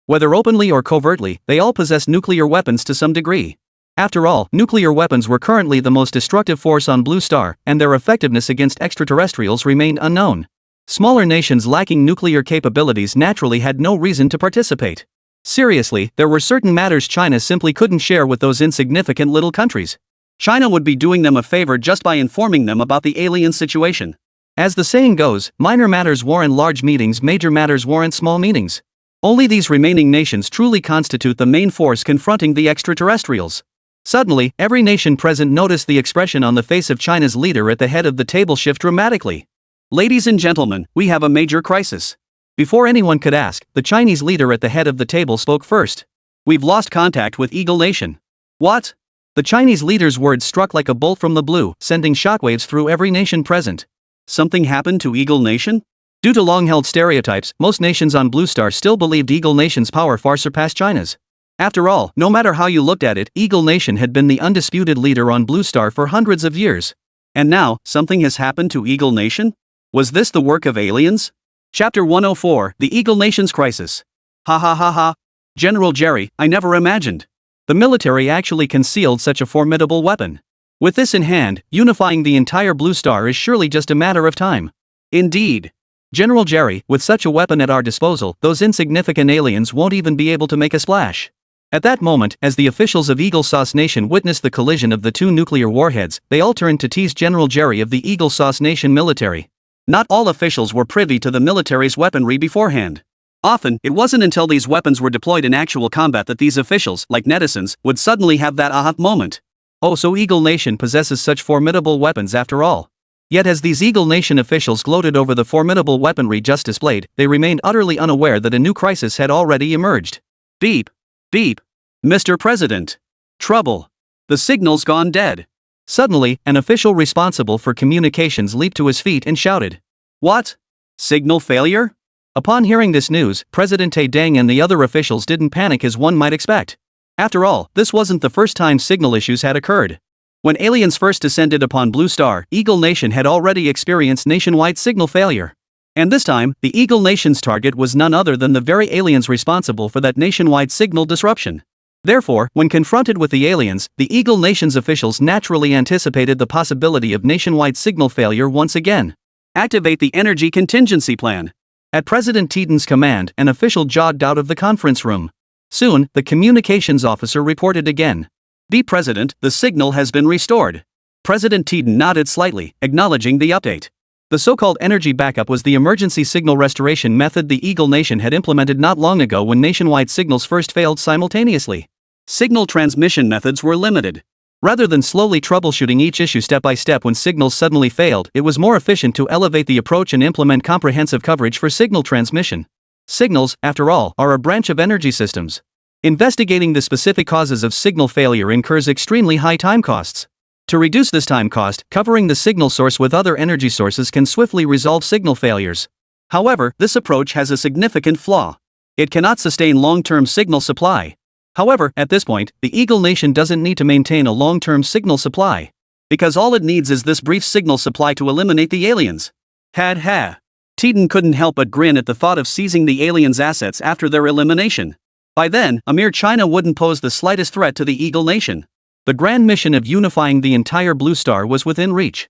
Whether openly or covertly, they all possessed nuclear weapons to some degree. After all, nuclear weapons were currently the most destructive force on Blue Star, and their effectiveness against extraterrestrials remained unknown. Smaller nations lacking nuclear capabilities naturally had no reason to participate. Seriously, there were certain matters China simply couldn't share with those insignificant little countries. China would be doing them a favor just by informing them about the alien situation. As the saying goes, minor matters warrant large meetings, major matters warrant small meetings. Only these remaining nations truly constitute the main force confronting the extraterrestrials. Suddenly, every nation present noticed the expression on the face of China's leader at the head of the table shift dramatically. Ladies and gentlemen, we have a major crisis. Before anyone could ask, the Chinese leader at the head of the table spoke first. We've lost contact with Eagle Nation. What? The Chinese leader's words struck like a bolt from the blue, sending shockwaves through every nation present. Something happened to Eagle Nation? Due to long-held stereotypes, most nations on Blue Star still believed Eagle Nation's power far surpassed China's. After all, no matter how you looked at it, Eagle Nation had been the undisputed leader on Blue Star for hundreds of years. And now, something has happened to Eagle Nation? Was this the work of aliens? Chapter 104, The Eagle Nation's Crisis. Ha ha ha ha. General Jerry, I never imagined. The military actually concealed such a formidable weapon. With this in hand, unifying the entire Blue Star is surely just a matter of time. Indeed. General Jerry, with such a weapon at our disposal, those insignificant aliens won't even be able to make a splash. At that moment, as the officials of Eagle Sauce Nation witnessed the collision of the two nuclear warheads, they all turned to tease General Jerry of the Eagle Sauce Nation military. Not all officials were privy to the military's weaponry beforehand. Often, it wasn't until these weapons were deployed in actual combat that these officials, like netizens, would suddenly have that aha moment. Oh, so Eagle Nation possesses such formidable weapons after all. Yet as these Eagle Nation officials gloated over the formidable weaponry just displayed, they remained utterly unaware that a new crisis had already emerged. Beep. Beep. Mr. President. Trouble. The signal's gone dead. Suddenly, an official responsible for communications leaped to his feet and shouted. What? Signal failure? Upon hearing this news, President Deng and the other officials didn't panic as one might expect. After all, this wasn't the first time signal issues had occurred. When aliens first descended upon Blue Star, Eagle Nation had already experienced nationwide signal failure. And this time, the Eagle Nation's target was none other than the very aliens responsible for that nationwide signal disruption. Therefore, when confronted with the aliens, the Eagle Nation's officials naturally anticipated the possibility of nationwide signal failure once again. Activate the energy contingency plan. At President Titan's command, an official jogged out of the conference room. Soon, the communications officer reported again. "The President, the signal has been restored." President Titan nodded slightly, acknowledging the update. The so-called energy backup was the emergency signal restoration method the Eagle Nation had implemented not long ago when nationwide signals first failed simultaneously. Signal transmission methods were limited. Rather than slowly troubleshooting each issue step by step when signals suddenly failed, it was more efficient to elevate the approach and implement comprehensive coverage for signal transmission. Signals, after all, are a branch of energy systems. Investigating the specific causes of signal failure incurs extremely high time costs. To reduce this time cost, covering the signal source with other energy sources can swiftly resolve signal failures. However, this approach has a significant flaw. It cannot sustain long-term signal supply. However, at this point, the Eagle Nation doesn't need to maintain a long-term signal supply. Because all it needs is this brief signal supply to eliminate the aliens. Ha. Titan couldn't help but grin at the thought of seizing the aliens' assets after their elimination. By then, a mere China wouldn't pose the slightest threat to the Eagle Nation. The grand mission of unifying the entire Blue Star was within reach.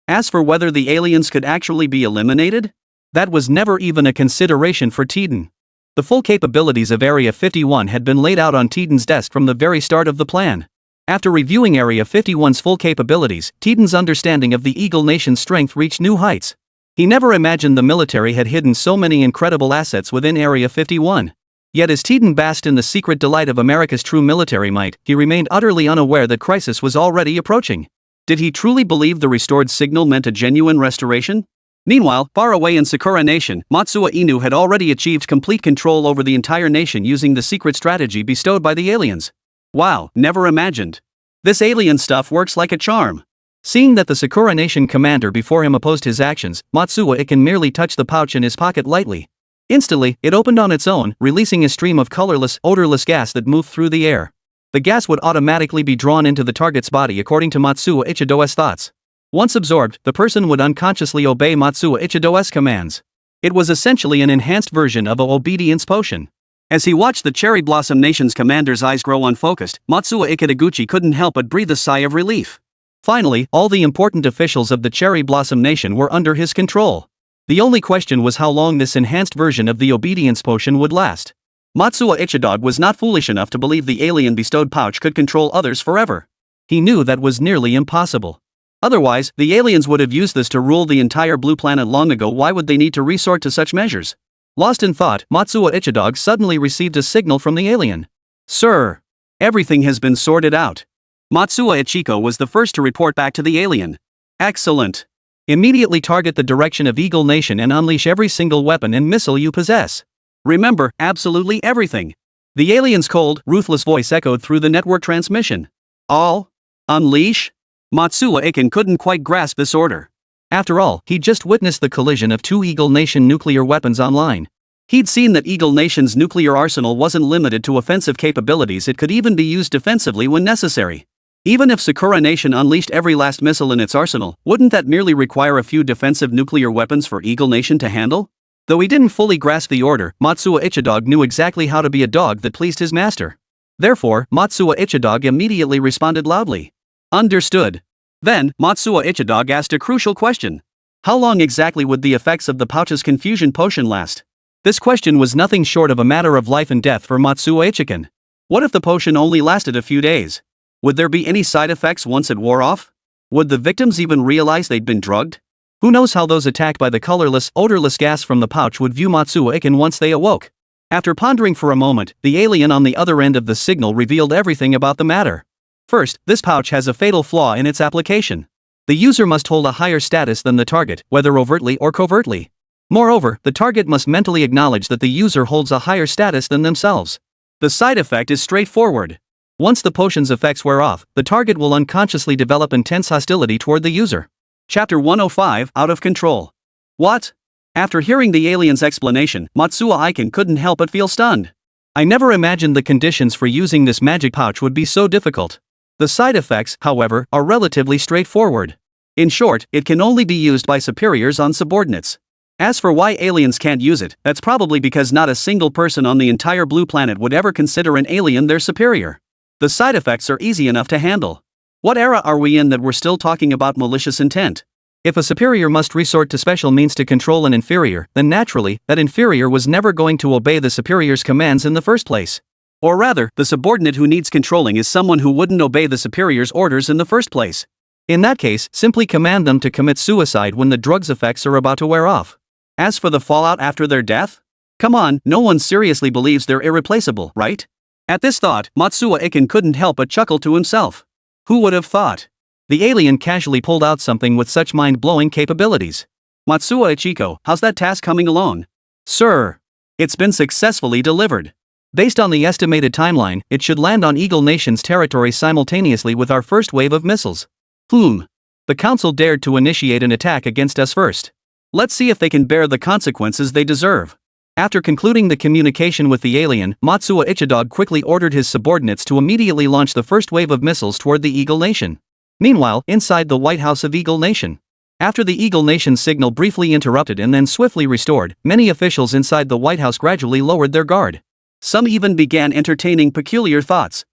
As for whether the aliens could actually be eliminated, that was never even a consideration for Titan. The full capabilities of Area 51 had been laid out on Titan's desk from the very start of the plan. After reviewing Area 51's full capabilities, Titan's understanding of the Eagle Nation's strength reached new heights. He never imagined the military had hidden so many incredible assets within Area 51. Yet as Titan basked in the secret delight of America's true military might, he remained utterly unaware that crisis was already approaching. Did he truly believe the restored signal meant a genuine restoration? Meanwhile, far away in Sakura Nation, Matsuo Inu had already achieved complete control over the entire nation using the secret strategy bestowed by the aliens. Wow, never imagined. This alien stuff works like a charm. Seeing that the Sakura Nation commander before him opposed his actions, Matsuo Iken merely touched the pouch in his pocket lightly. Instantly, it opened on its own, releasing a stream of colorless, odorless gas that moved through the air. The gas would automatically be drawn into the target's body according to Matsuo Ichido's thoughts. Once absorbed, the person would unconsciously obey Matsuo Ichido's commands. It was essentially an enhanced version of a obedience potion. As he watched the Cherry Blossom Nation's commander's eyes grow unfocused, Matsuo Ikitaguchi couldn't help but breathe a sigh of relief. Finally, all the important officials of the Cherry Blossom Nation were under his control. The only question was how long this enhanced version of the obedience potion would last. Matsuo Ichido was not foolish enough to believe the alien-bestowed pouch could control others forever. He knew that was nearly impossible. Otherwise, the aliens would have used this to rule the entire blue planet long ago. Why would they need to resort to such measures? Lost in thought, Matsuo Ichido suddenly received a signal from the alien. "Sir, everything has been sorted out." Matsuo Ichiko was the first to report back to the alien. "Excellent. Immediately target the direction of Eagle Nation and unleash every single weapon and missile you possess. Remember, absolutely everything." The alien's cold, ruthless voice echoed through the network transmission. "All? Unleash?" Matsuo Iken couldn't quite grasp this order. After all, he'd just witnessed the collision of two Eagle Nation nuclear weapons online. He'd seen that Eagle Nation's nuclear arsenal wasn't limited to offensive capabilities, it could even be used defensively when necessary. Even if Sakura Nation unleashed every last missile in its arsenal, wouldn't that merely require a few defensive nuclear weapons for Eagle Nation to handle? Though he didn't fully grasp the order, Matsuo Ichido knew exactly how to be a dog that pleased his master. Therefore, Matsuo Ichido immediately responded loudly. "Understood." Then, Matsuo Ichido asked a crucial question. How long exactly would the effects of the pouch's confusion potion last? This question was nothing short of a matter of life and death for Matsuo Ichiken. What if the potion only lasted a few days? Would there be any side effects once it wore off? Would the victims even realize they'd been drugged? Who knows how those attacked by the colorless, odorless gas from the pouch would view Matsuo Iken once they awoke? After pondering for a moment, the alien on the other end of the signal revealed everything about the matter. First, this pouch has a fatal flaw in its application. The user must hold a higher status than the target, whether overtly or covertly. Moreover, the target must mentally acknowledge that the user holds a higher status than themselves. The side effect is straightforward. Once the potion's effects wear off, the target will unconsciously develop intense hostility toward the user. Chapter 105, Out of Control. What? After hearing the alien's explanation, Matsuo Iken couldn't help but feel stunned. I never imagined the conditions for using this magic pouch would be so difficult. The side effects, however, are relatively straightforward. In short, it can only be used by superiors on subordinates. As for why aliens can't use it, that's probably because not a single person on the entire blue planet would ever consider an alien their superior. The side effects are easy enough to handle. What era are we in that we're still talking about malicious intent? If a superior must resort to special means to control an inferior, then naturally, that inferior was never going to obey the superior's commands in the first place. Or rather, the subordinate who needs controlling is someone who wouldn't obey the superior's orders in the first place. In that case, simply command them to commit suicide when the drug's effects are about to wear off. As for the fallout after their death? Come on, no one seriously believes they're irreplaceable, right? At this thought, Matsuo Iken couldn't help but chuckle to himself. Who would have thought? The alien casually pulled out something with such mind-blowing capabilities. Matsuo Ichiko, how's that task coming along? Sir, it's been successfully delivered. Based on the estimated timeline, it should land on Eagle Nation's territory simultaneously with our first wave of missiles. The council dared to initiate an attack against us first. Let's see if they can bear the consequences they deserve. After concluding the communication with the alien, Matsuo Ichidog quickly ordered his subordinates to immediately launch the first wave of missiles toward the Eagle Nation. Meanwhile, inside the White House of Eagle Nation. After the Eagle Nation's signal briefly interrupted and then swiftly restored, many officials inside the White House gradually lowered their guard. Some even began entertaining peculiar thoughts.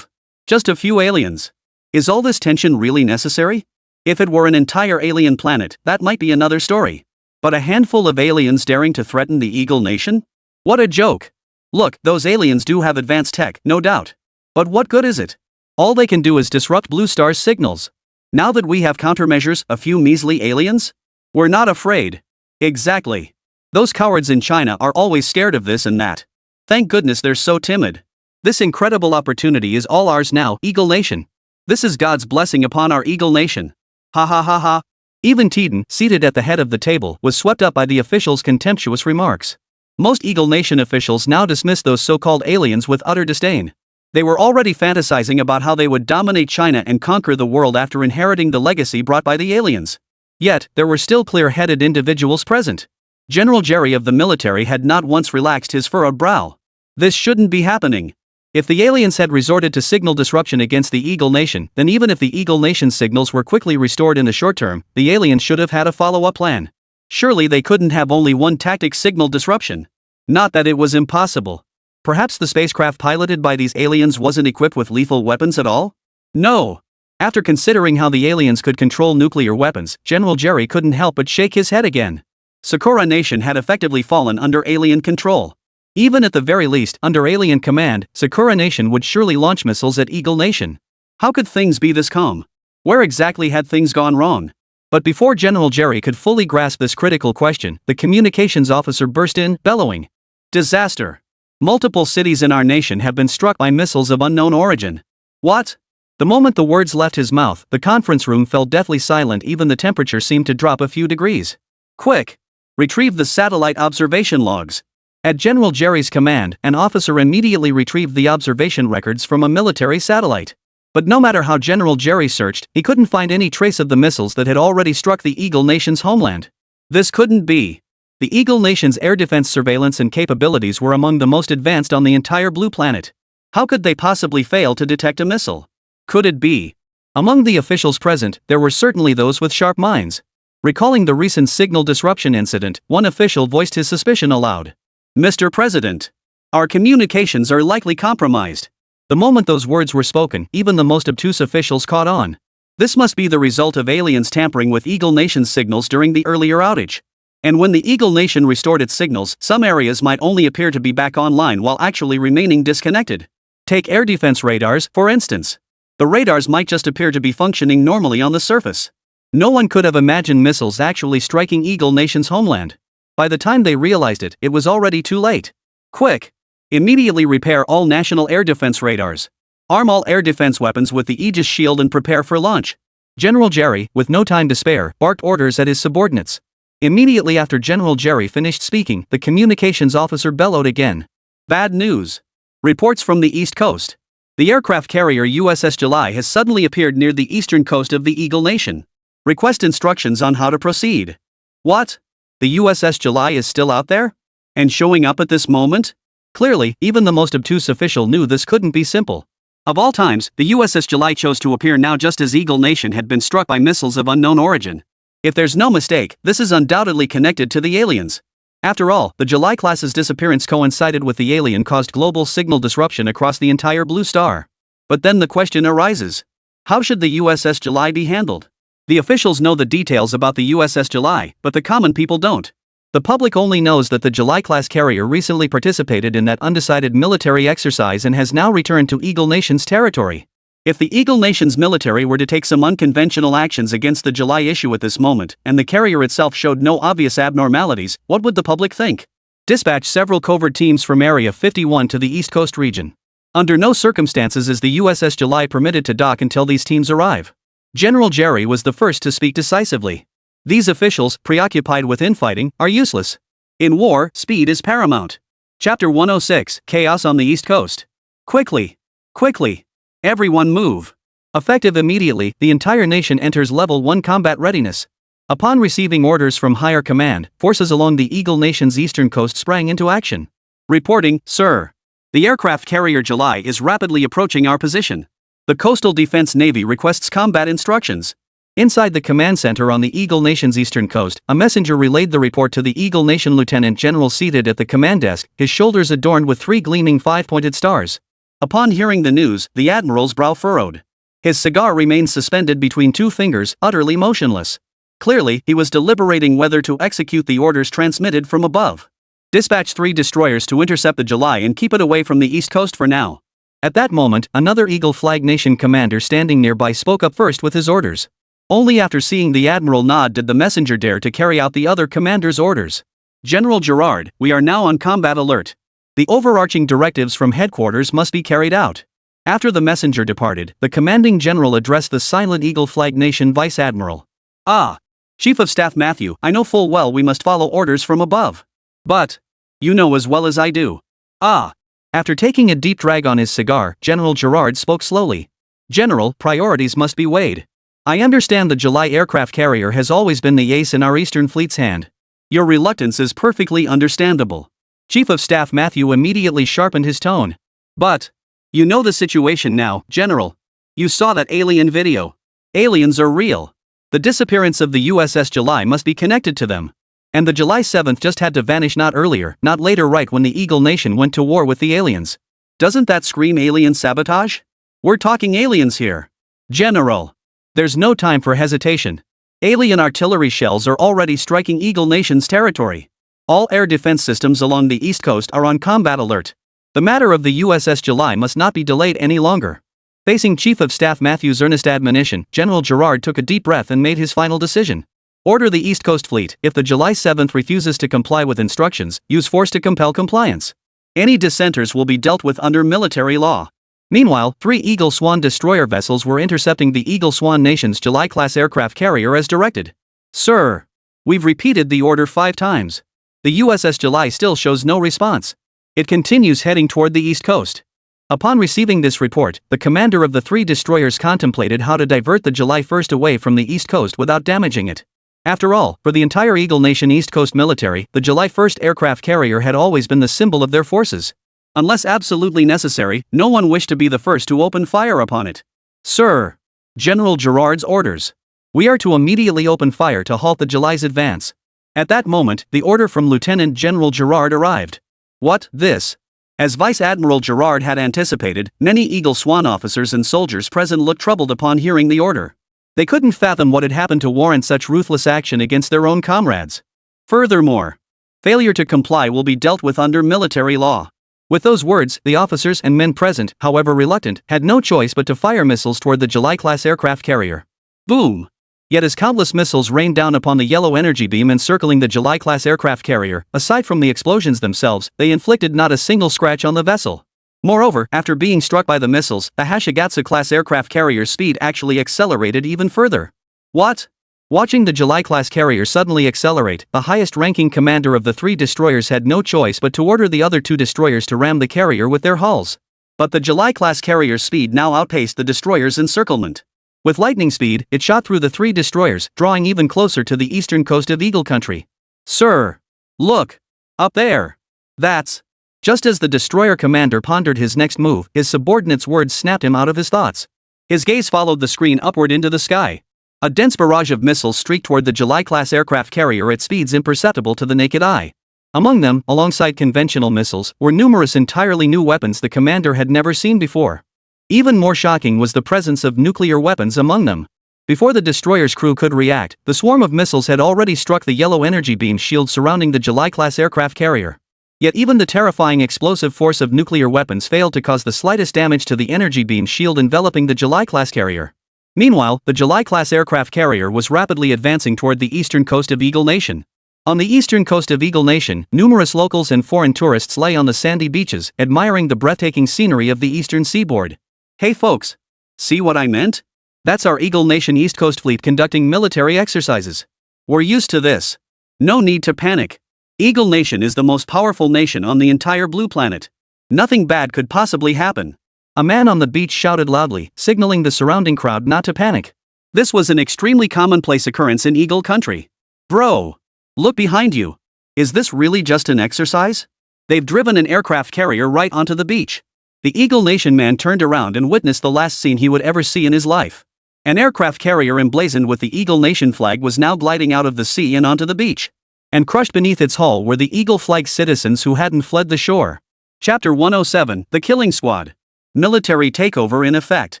Just a few aliens. Is all this tension really necessary? If it were an entire alien planet, that might be another story. But a handful of aliens daring to threaten the Eagle Nation? What a joke. Look, those aliens do have advanced tech, no doubt. But what good is it? All they can do is disrupt Blue Star's signals. Now that we have countermeasures, a few measly aliens? We're not afraid. Exactly. Those cowards in China are always scared of this and that. Thank goodness they're so timid. This incredible opportunity is all ours now, Eagle Nation. This is God's blessing upon our Eagle Nation. Ha ha ha ha. Even Teton, seated at the head of the table, was swept up by the officials' contemptuous remarks. Most Eagle Nation officials now dismissed those so-called aliens with utter disdain. They were already fantasizing about how they would dominate China and conquer the world after inheriting the legacy brought by the aliens. Yet, there were still clear-headed individuals present. General Jerry of the military had not once relaxed his furrowed brow. This shouldn't be happening. If the aliens had resorted to signal disruption against the Eagle Nation, then even if the Eagle Nation's signals were quickly restored in the short term, the aliens should have had a follow-up plan. Surely they couldn't have only one tactic: signal disruption. Not that it was impossible. Perhaps the spacecraft piloted by these aliens wasn't equipped with lethal weapons at all? No. After considering how the aliens could control nuclear weapons, General Jerry couldn't help but shake his head again. Sakura Nation had effectively fallen under alien control. Even at the very least, under alien command, Sakura Nation would surely launch missiles at Eagle Nation. How could things be this calm? Where exactly had things gone wrong? But before General Jerry could fully grasp this critical question, the communications officer burst in, bellowing. Disaster. Multiple cities in our nation have been struck by missiles of unknown origin. What? The moment the words left his mouth, the conference room fell deathly silent. Even the temperature seemed to drop a few degrees. Quick! Retrieve the satellite observation logs. At General Jerry's command, an officer immediately retrieved the observation records from a military satellite. But no matter how General Jerry searched, he couldn't find any trace of the missiles that had already struck the Eagle Nation's homeland. This couldn't be. The Eagle Nation's air defense surveillance and capabilities were among the most advanced on the entire blue planet. How could they possibly fail to detect a missile? Could it be? Among the officials present, there were certainly those with sharp minds. Recalling the recent signal disruption incident, one official voiced his suspicion aloud. Mr. President, our communications are likely compromised. The moment those words were spoken, even the most obtuse officials caught on. This must be the result of aliens tampering with Eagle Nation's signals during the earlier outage. And when the Eagle Nation restored its signals, some areas might only appear to be back online while actually remaining disconnected. Take air defense radars, for instance. The radars might just appear to be functioning normally on the surface. No one could have imagined missiles actually striking Eagle Nation's homeland. By the time they realized it, it was already too late. Quick! Immediately repair all national air defense radars. Arm all air defense weapons with the Aegis shield and prepare for launch. General Jerry, with no time to spare, barked orders at his subordinates. Immediately after General Jerry finished speaking, the communications officer bellowed again. Bad news. Reports from the East Coast. The aircraft carrier USS July has suddenly appeared near the eastern coast of the Eagle Nation. Request instructions on how to proceed. What? The USS July is still out there? And showing up at this moment? Clearly, even the most obtuse official knew this couldn't be simple. Of all times, the USS July chose to appear now just as Eagle Nation had been struck by missiles of unknown origin. If there's no mistake, this is undoubtedly connected to the aliens. After all, the July class's disappearance coincided with the alien-caused global signal disruption across the entire Blue Star. But then the question arises. How should the USS July be handled? The officials know the details about the USS July, but the common people don't. The public only knows that the July-class carrier recently participated in that undecided military exercise and has now returned to Eagle Nation's territory. If the Eagle Nation's military were to take some unconventional actions against the July issue at this moment, and the carrier itself showed no obvious abnormalities, what would the public think? Dispatch several covert teams from Area 51 to the East Coast region. Under no circumstances is the USS July permitted to dock until these teams arrive. General Jerry was the first to speak decisively. These officials, preoccupied with infighting, are useless. In war, speed is paramount. Chapter 106, Chaos on the East Coast. Quickly! Quickly! Everyone move! Effective immediately, the entire nation enters Level 1 combat readiness. Upon receiving orders from higher command, forces along the Eagle Nation's eastern coast sprang into action. Reporting, sir. The aircraft carrier July is rapidly approaching our position. The Coastal Defense Navy requests combat instructions. Inside the command center on the Eagle Nation's eastern coast, a messenger relayed the report to the Eagle Nation lieutenant general seated at the command desk, his shoulders adorned with 3 gleaming 5-pointed stars. Upon hearing the news, the admiral's brow furrowed. His cigar remained suspended between 2 fingers, utterly motionless. Clearly, he was deliberating whether to execute the orders transmitted from above. Dispatch 3 destroyers to intercept the July and keep it away from the east coast for now. At that moment, another Eagle Flag Nation commander standing nearby spoke up first with his orders. Only after seeing the admiral nod did the messenger dare to carry out the other commander's orders. General Gerard, we are now on combat alert. The overarching directives from headquarters must be carried out. After the messenger departed, the commanding general addressed the silent Eagle Flag Nation vice admiral. Ah! Chief of Staff Matthew, I know full well we must follow orders from above. But, you know as well as I do. Ah! After taking a deep drag on his cigar, General Gerard spoke slowly. General, priorities must be weighed. I understand the July aircraft carrier has always been the ace in our Eastern Fleet's hand. Your reluctance is perfectly understandable. Chief of Staff Matthew immediately sharpened his tone. But, you know the situation now, General. You saw that alien video. Aliens are real. The disappearance of the USS July must be connected to them. And the July 7th just had to vanish not earlier, not later, right when the Eagle Nation went to war with the aliens. Doesn't that scream alien sabotage? We're talking aliens here. General. There's no time for hesitation. Alien artillery shells are already striking Eagle Nation's territory. All air defense systems along the East Coast are on combat alert. The matter of the USS July must not be delayed any longer. Facing Chief of Staff Matthew's earnest admonition, General Gerard took a deep breath and made his final decision. Order the East Coast Fleet. If the July 7th refuses to comply with instructions, use force to compel compliance. Any dissenters will be dealt with under military law. Meanwhile, 3 Eagle Swan destroyer vessels were intercepting the Eagle Swan Nation's July-class aircraft carrier as directed. Sir! We've repeated the order 5 times. The USS July still shows no response. It continues heading toward the East Coast. Upon receiving this report, the commander of the 3 destroyers contemplated how to divert the July 1st away from the East Coast without damaging it. After all, for the entire Eagle Nation East Coast military, the July 1st aircraft carrier had always been the symbol of their forces. Unless absolutely necessary, no one wished to be the first to open fire upon it. Sir! General Gerard's orders. We are to immediately open fire to halt the July's advance. At that moment, the order from Lieutenant General Gerard arrived. What, this? As Vice Admiral Gerard had anticipated, many Eagle Swan officers and soldiers present looked troubled upon hearing the order. They couldn't fathom what had happened to warrant such ruthless action against their own comrades. Furthermore, failure to comply will be dealt with under military law. With those words, the officers and men present, however reluctant, had no choice but to fire missiles toward the July-class aircraft carrier. Boom! Yet as countless missiles rained down upon the yellow energy beam encircling the July-class aircraft carrier, aside from the explosions themselves, they inflicted not a single scratch on the vessel. Moreover, after being struck by the missiles, the Hashigatsu-class aircraft carrier's speed actually accelerated even further. What? Watching the July-class carrier suddenly accelerate, the highest-ranking commander of the 3 destroyers had no choice but to order the other 2 destroyers to ram the carrier with their hulls. But the July-class carrier's speed now outpaced the destroyer's encirclement. With lightning speed, it shot through the 3 destroyers, drawing even closer to the eastern coast of Eagle Country. Sir! Look! Up there! That's... Just as the destroyer commander pondered his next move, his subordinate's words snapped him out of his thoughts. His gaze followed the screen upward into the sky. A dense barrage of missiles streaked toward the July-class aircraft carrier at speeds imperceptible to the naked eye. Among them, alongside conventional missiles, were numerous entirely new weapons the commander had never seen before. Even more shocking was the presence of nuclear weapons among them. Before the destroyer's crew could react, the swarm of missiles had already struck the yellow energy beam shield surrounding the July-class aircraft carrier. Yet even the terrifying explosive force of nuclear weapons failed to cause the slightest damage to the energy beam shield enveloping the July-class carrier. Meanwhile, the July-class aircraft carrier was rapidly advancing toward the eastern coast of Eagle Nation. On the eastern coast of Eagle Nation, numerous locals and foreign tourists lay on the sandy beaches, admiring the breathtaking scenery of the eastern seaboard. Hey folks! See what I meant? That's our Eagle Nation East Coast fleet conducting military exercises. We're used to this. No need to panic. Eagle Nation is the most powerful nation on the entire blue planet. Nothing bad could possibly happen. A man on the beach shouted loudly, signaling the surrounding crowd not to panic. This was an extremely commonplace occurrence in Eagle Country. Bro! Look behind you. Is this really just an exercise? They've driven an aircraft carrier right onto the beach. The Eagle Nation man turned around and witnessed the last scene he would ever see in his life. An aircraft carrier emblazoned with the Eagle Nation flag was now gliding out of the sea and onto the beach. And crushed beneath its hull were the Eagle flag citizens who hadn't fled the shore. Chapter 107, The Killing Squad. Military takeover in effect.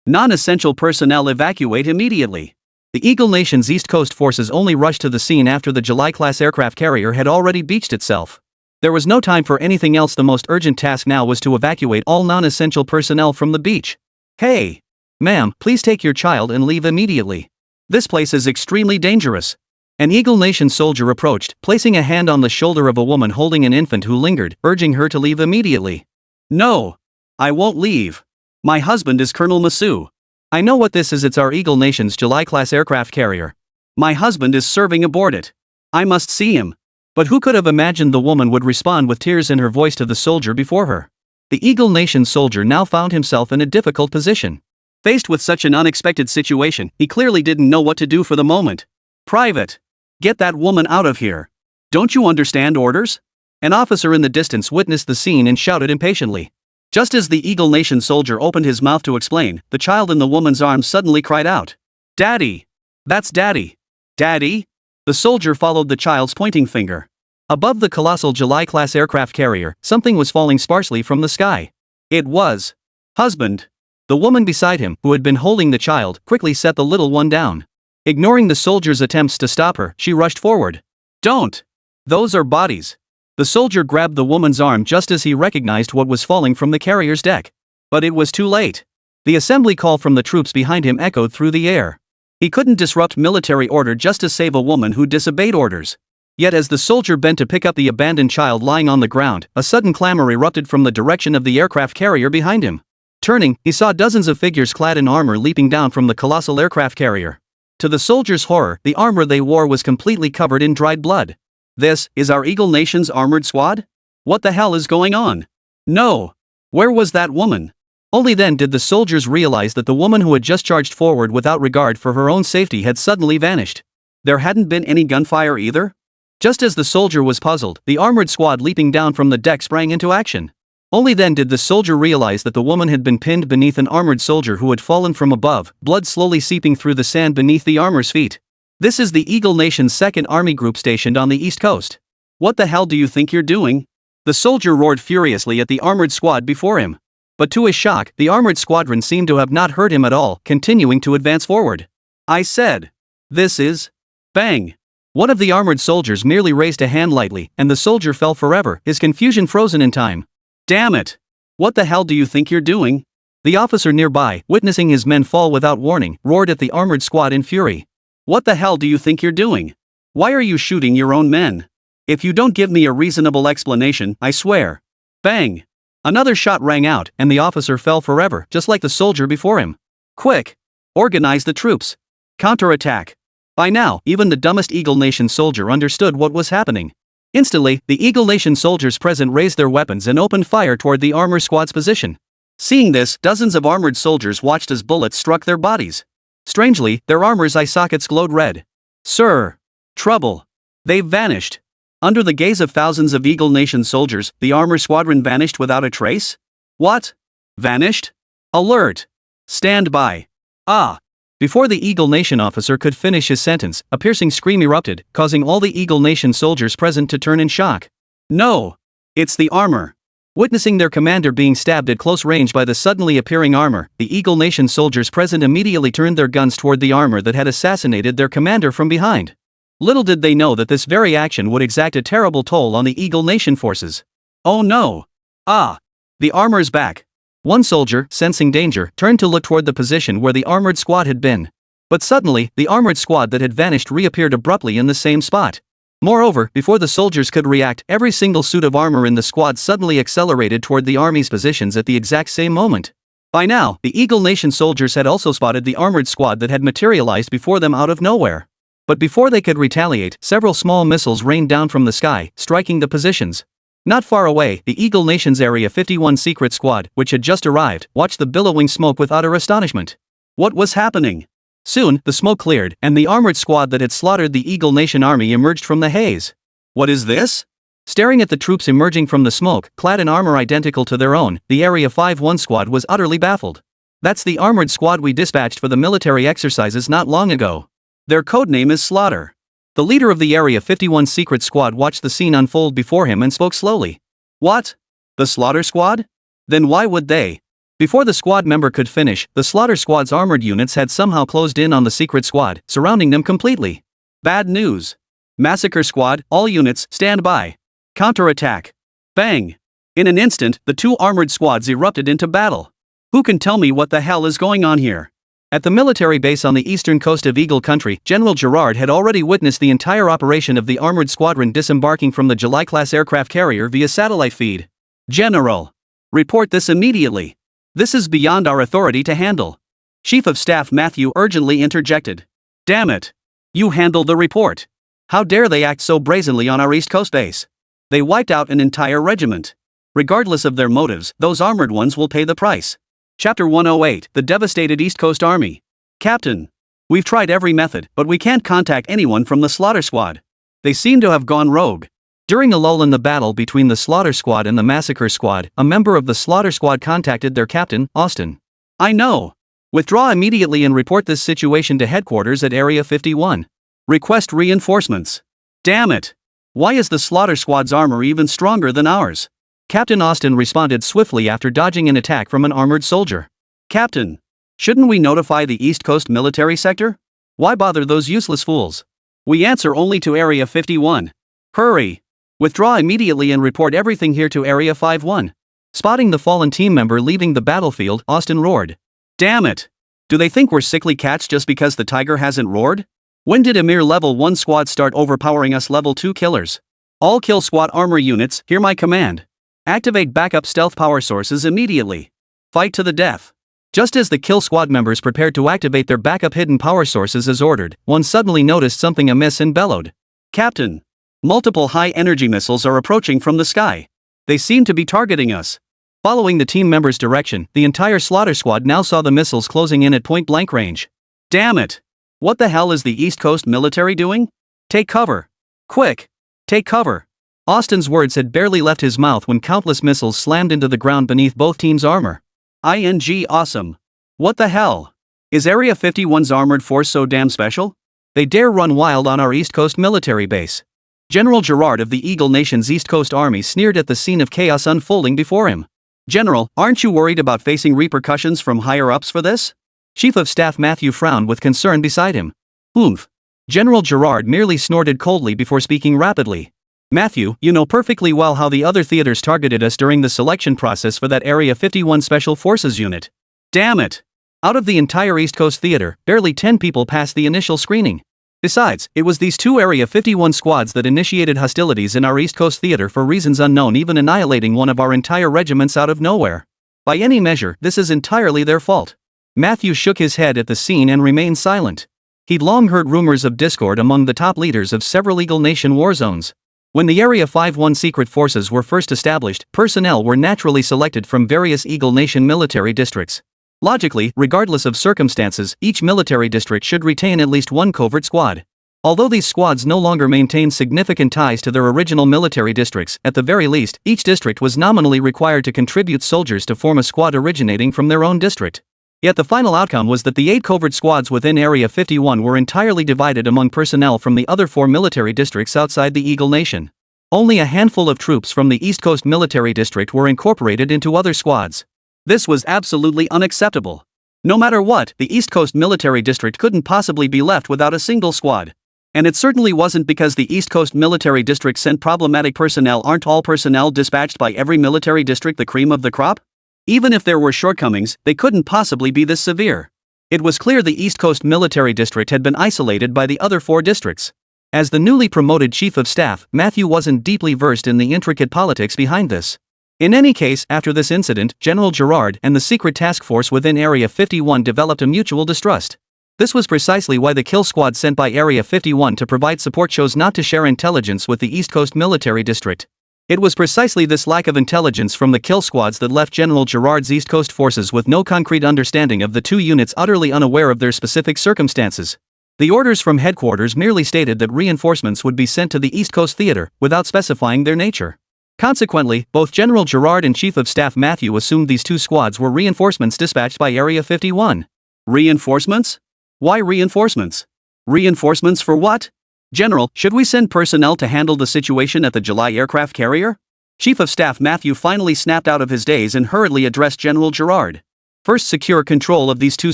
Non-essential personnel evacuate immediately. The Eagle Nation's East Coast forces only rushed to the scene after the July-class aircraft carrier had already beached itself. There was no time for anything else. The most urgent task now was to evacuate all non-essential personnel from the beach. Hey! Ma'am, please take your child and leave immediately. This place is extremely dangerous. An Eagle Nation soldier approached, placing a hand on the shoulder of a woman holding an infant who lingered, urging her to leave immediately. No! I won't leave. My husband is Colonel Masu. I know what this is. It's our Eagle Nation's July-class aircraft carrier. My husband is serving aboard it. I must see him. But who could have imagined the woman would respond with tears in her voice to the soldier before her? The Eagle Nation soldier now found himself in a difficult position. Faced with such an unexpected situation, he clearly didn't know what to do for the moment. Private! Get that woman out of here. Don't you understand orders? An officer in the distance witnessed the scene and shouted impatiently. Just as the Eagle Nation soldier opened his mouth to explain, the child in the woman's arms suddenly cried out. Daddy! That's Daddy! Daddy? The soldier followed the child's pointing finger. Above the colossal July-class aircraft carrier, something was falling sparsely from the sky. It was husband. The woman beside him, who had been holding the child, quickly set the little one down. Ignoring the soldier's attempts to stop her, she rushed forward. Don't! Those are bodies. The soldier grabbed the woman's arm just as he recognized what was falling from the carrier's deck. But it was too late. The assembly call from the troops behind him echoed through the air. He couldn't disrupt military order just to save a woman who disobeyed orders. Yet as the soldier bent to pick up the abandoned child lying on the ground, a sudden clamor erupted from the direction of the aircraft carrier behind him. Turning, he saw dozens of figures clad in armor leaping down from the colossal aircraft carrier. To the soldier's horror, the armor they wore was completely covered in dried blood. This is our Eagle Nation's armored squad? What the hell is going on? No! Where was that woman? Only then did the soldiers realize that the woman who had just charged forward without regard for her own safety had suddenly vanished. There hadn't been any gunfire either? Just as the soldier was puzzled, the armored squad leaping down from the deck sprang into action. Only then did the soldier realize that the woman had been pinned beneath an armored soldier who had fallen from above, blood slowly seeping through the sand beneath the armor's feet. This is the Eagle Nation's 2nd Army Group stationed on the East Coast. What the hell do you think you're doing? The soldier roared furiously at the armored squad before him. But to his shock, the armored squadron seemed to have not heard him at all, continuing to advance forward. I said. This is. Bang! One of the armored soldiers merely raised a hand lightly, and the soldier fell forever, his confusion frozen in time. Damn it! What the hell do you think you're doing? The officer nearby, witnessing his men fall without warning, roared at the armored squad in fury. What the hell do you think you're doing? Why are you shooting your own men? If you don't give me a reasonable explanation, I swear. Bang! Another shot rang out, and the officer fell forever, just like the soldier before him. Quick! Organize the troops. Counterattack. By now, even the dumbest Eagle Nation soldier understood what was happening. Instantly, the Eagle Nation soldiers present raised their weapons and opened fire toward the armor squad's position. Seeing this, dozens of armored soldiers watched as bullets struck their bodies. Strangely, their armor's eye sockets glowed red. Sir! Trouble! They've vanished! Under the gaze of thousands of Eagle Nation soldiers, the armor squadron vanished without a trace? What? Vanished? Alert! Stand by! Ah! Before the Eagle Nation officer could finish his sentence, a piercing scream erupted, causing all the Eagle Nation soldiers present to turn in shock. No! It's the armor! Witnessing their commander being stabbed at close range by the suddenly appearing armor, the Eagle Nation soldiers present immediately turned their guns toward the armor that had assassinated their commander from behind. Little did they know that this very action would exact a terrible toll on the Eagle Nation forces. Oh no! Ah! The armor's back. One soldier, sensing danger, turned to look toward the position where the armored squad had been. But suddenly, the armored squad that had vanished reappeared abruptly in the same spot. Moreover, before the soldiers could react, every single suit of armor in the squad suddenly accelerated toward the army's positions at the exact same moment. By now, the Eagle Nation soldiers had also spotted the armored squad that had materialized before them out of nowhere. But before they could retaliate, several small missiles rained down from the sky, striking the positions. Not far away, the Eagle Nation's Area 51 secret squad, which had just arrived, watched the billowing smoke with utter astonishment. What was happening? Soon, the smoke cleared, and the armored squad that had slaughtered the Eagle Nation army emerged from the haze. What is this? Staring at the troops emerging from the smoke, clad in armor identical to their own, the Area 51 squad was utterly baffled. That's the armored squad we dispatched for the military exercises not long ago. Their codename is Slaughter. The leader of the Area 51 secret squad watched the scene unfold before him and spoke slowly. What? The Slaughter squad? Then why would they? Before the squad member could finish, the Slaughter squad's armored units had somehow closed in on the secret squad, surrounding them completely. Bad news. Massacre squad, all units, stand by. Counterattack. Bang! In an instant, the two armored squads erupted into battle. Who can tell me what the hell is going on here? At the military base on the eastern coast of Eagle Country, General Gerard had already witnessed the entire operation of the armored squadron disembarking from the July-class aircraft carrier via satellite feed. General! Report this immediately. This is beyond our authority to handle. Chief of Staff Matthew urgently interjected. Damn it! You handle the report. How dare they act so brazenly on our East Coast base? They wiped out an entire regiment. Regardless of their motives, those armored ones will pay the price. Chapter 108, The Devastated East Coast Army. Captain. We've tried every method, but we can't contact anyone from the Slaughter Squad. They seem to have gone rogue. During a lull in the battle between the Slaughter Squad and the Massacre Squad, a member of the Slaughter Squad contacted their captain, Austin. I know. Withdraw immediately and report this situation to headquarters at Area 51. Request reinforcements. Damn it! Why is the Slaughter Squad's armor even stronger than ours? Captain Austin responded swiftly after dodging an attack from an armored soldier. Captain, shouldn't we notify the East Coast military sector? Why bother those useless fools? We answer only to Area 51. Hurry! Withdraw immediately and report everything here to Area 51. Spotting the fallen team member leaving the battlefield, Austin roared. Damn it! Do they think we're sickly cats just because the tiger hasn't roared? When did a mere level 1 squad start overpowering us level 2 killers? All kill squad armor units, hear my command. Activate backup stealth power sources immediately. Fight to the death. Just as the kill squad members prepared to activate their backup hidden power sources as ordered, one suddenly noticed something amiss and bellowed. Captain! Multiple high-energy missiles are approaching from the sky. They seem to be targeting us. Following the team member's direction, the entire Slaughter Squad now saw the missiles closing in at point-blank range. Damn it! What the hell is the East Coast military doing? Take cover. Quick! Take cover! Austin's words had barely left his mouth when countless missiles slammed into the ground beneath both teams' armor. Awesome. What the hell? Is Area 51's armored force so damn special? They dare run wild on our East Coast military base. General Gerard of the Eagle Nation's East Coast Army sneered at the scene of chaos unfolding before him. General, aren't you worried about facing repercussions from higher-ups for this? Chief of Staff Matthew frowned with concern beside him. Oomph. General Gerard merely snorted coldly before speaking rapidly. Matthew, you know perfectly well how the other theaters targeted us during the selection process for that Area 51 Special Forces unit. Damn it! Out of the entire East Coast theater, barely 10 people passed the initial screening. Besides, it was these two Area 51 squads that initiated hostilities in our East Coast theater for reasons unknown, even annihilating one of our entire regiments out of nowhere. By any measure, this is entirely their fault. Matthew shook his head at the scene and remained silent. He'd long heard rumors of discord among the top leaders of several Eagle Nation war zones. When the Area 51 secret forces were first established, personnel were naturally selected from various Eagle Nation military districts. Logically, regardless of circumstances, each military district should retain at least one covert squad. Although these squads no longer maintained significant ties to their original military districts, at the very least, each district was nominally required to contribute soldiers to form a squad originating from their own district. Yet the final outcome was that the 8 covert squads within Area 51 were entirely divided among personnel from the other 4 military districts outside the Eagle Nation. Only a handful of troops from the East Coast Military District were incorporated into other squads. This was absolutely unacceptable. No matter what, the East Coast Military District couldn't possibly be left without a single squad. And it certainly wasn't because the East Coast Military District sent problematic personnel. Aren't all personnel dispatched by every military district the cream of the crop? Even if there were shortcomings, they couldn't possibly be this severe. It was clear the East Coast Military District had been isolated by the other 4 districts. As the newly promoted Chief of Staff, Matthew wasn't deeply versed in the intricate politics behind this. In any case, after this incident, General Gerard and the secret task force within Area 51 developed a mutual distrust. This was precisely why the kill squad sent by Area 51 to provide support chose not to share intelligence with the East Coast Military District. It was precisely this lack of intelligence from the kill squads that left General Gerard's East Coast forces with no concrete understanding of the 2 units, utterly unaware of their specific circumstances. The orders from headquarters merely stated that reinforcements would be sent to the East Coast Theater, without specifying their nature. Consequently, both General Gerard and Chief of Staff Matthew assumed these 2 squads were reinforcements dispatched by Area 51. Reinforcements? Why reinforcements? Reinforcements for what? General, should we send personnel to handle the situation at the July aircraft carrier? Chief of Staff Matthew finally snapped out of his daze and hurriedly addressed General Gerard. First, secure control of these 2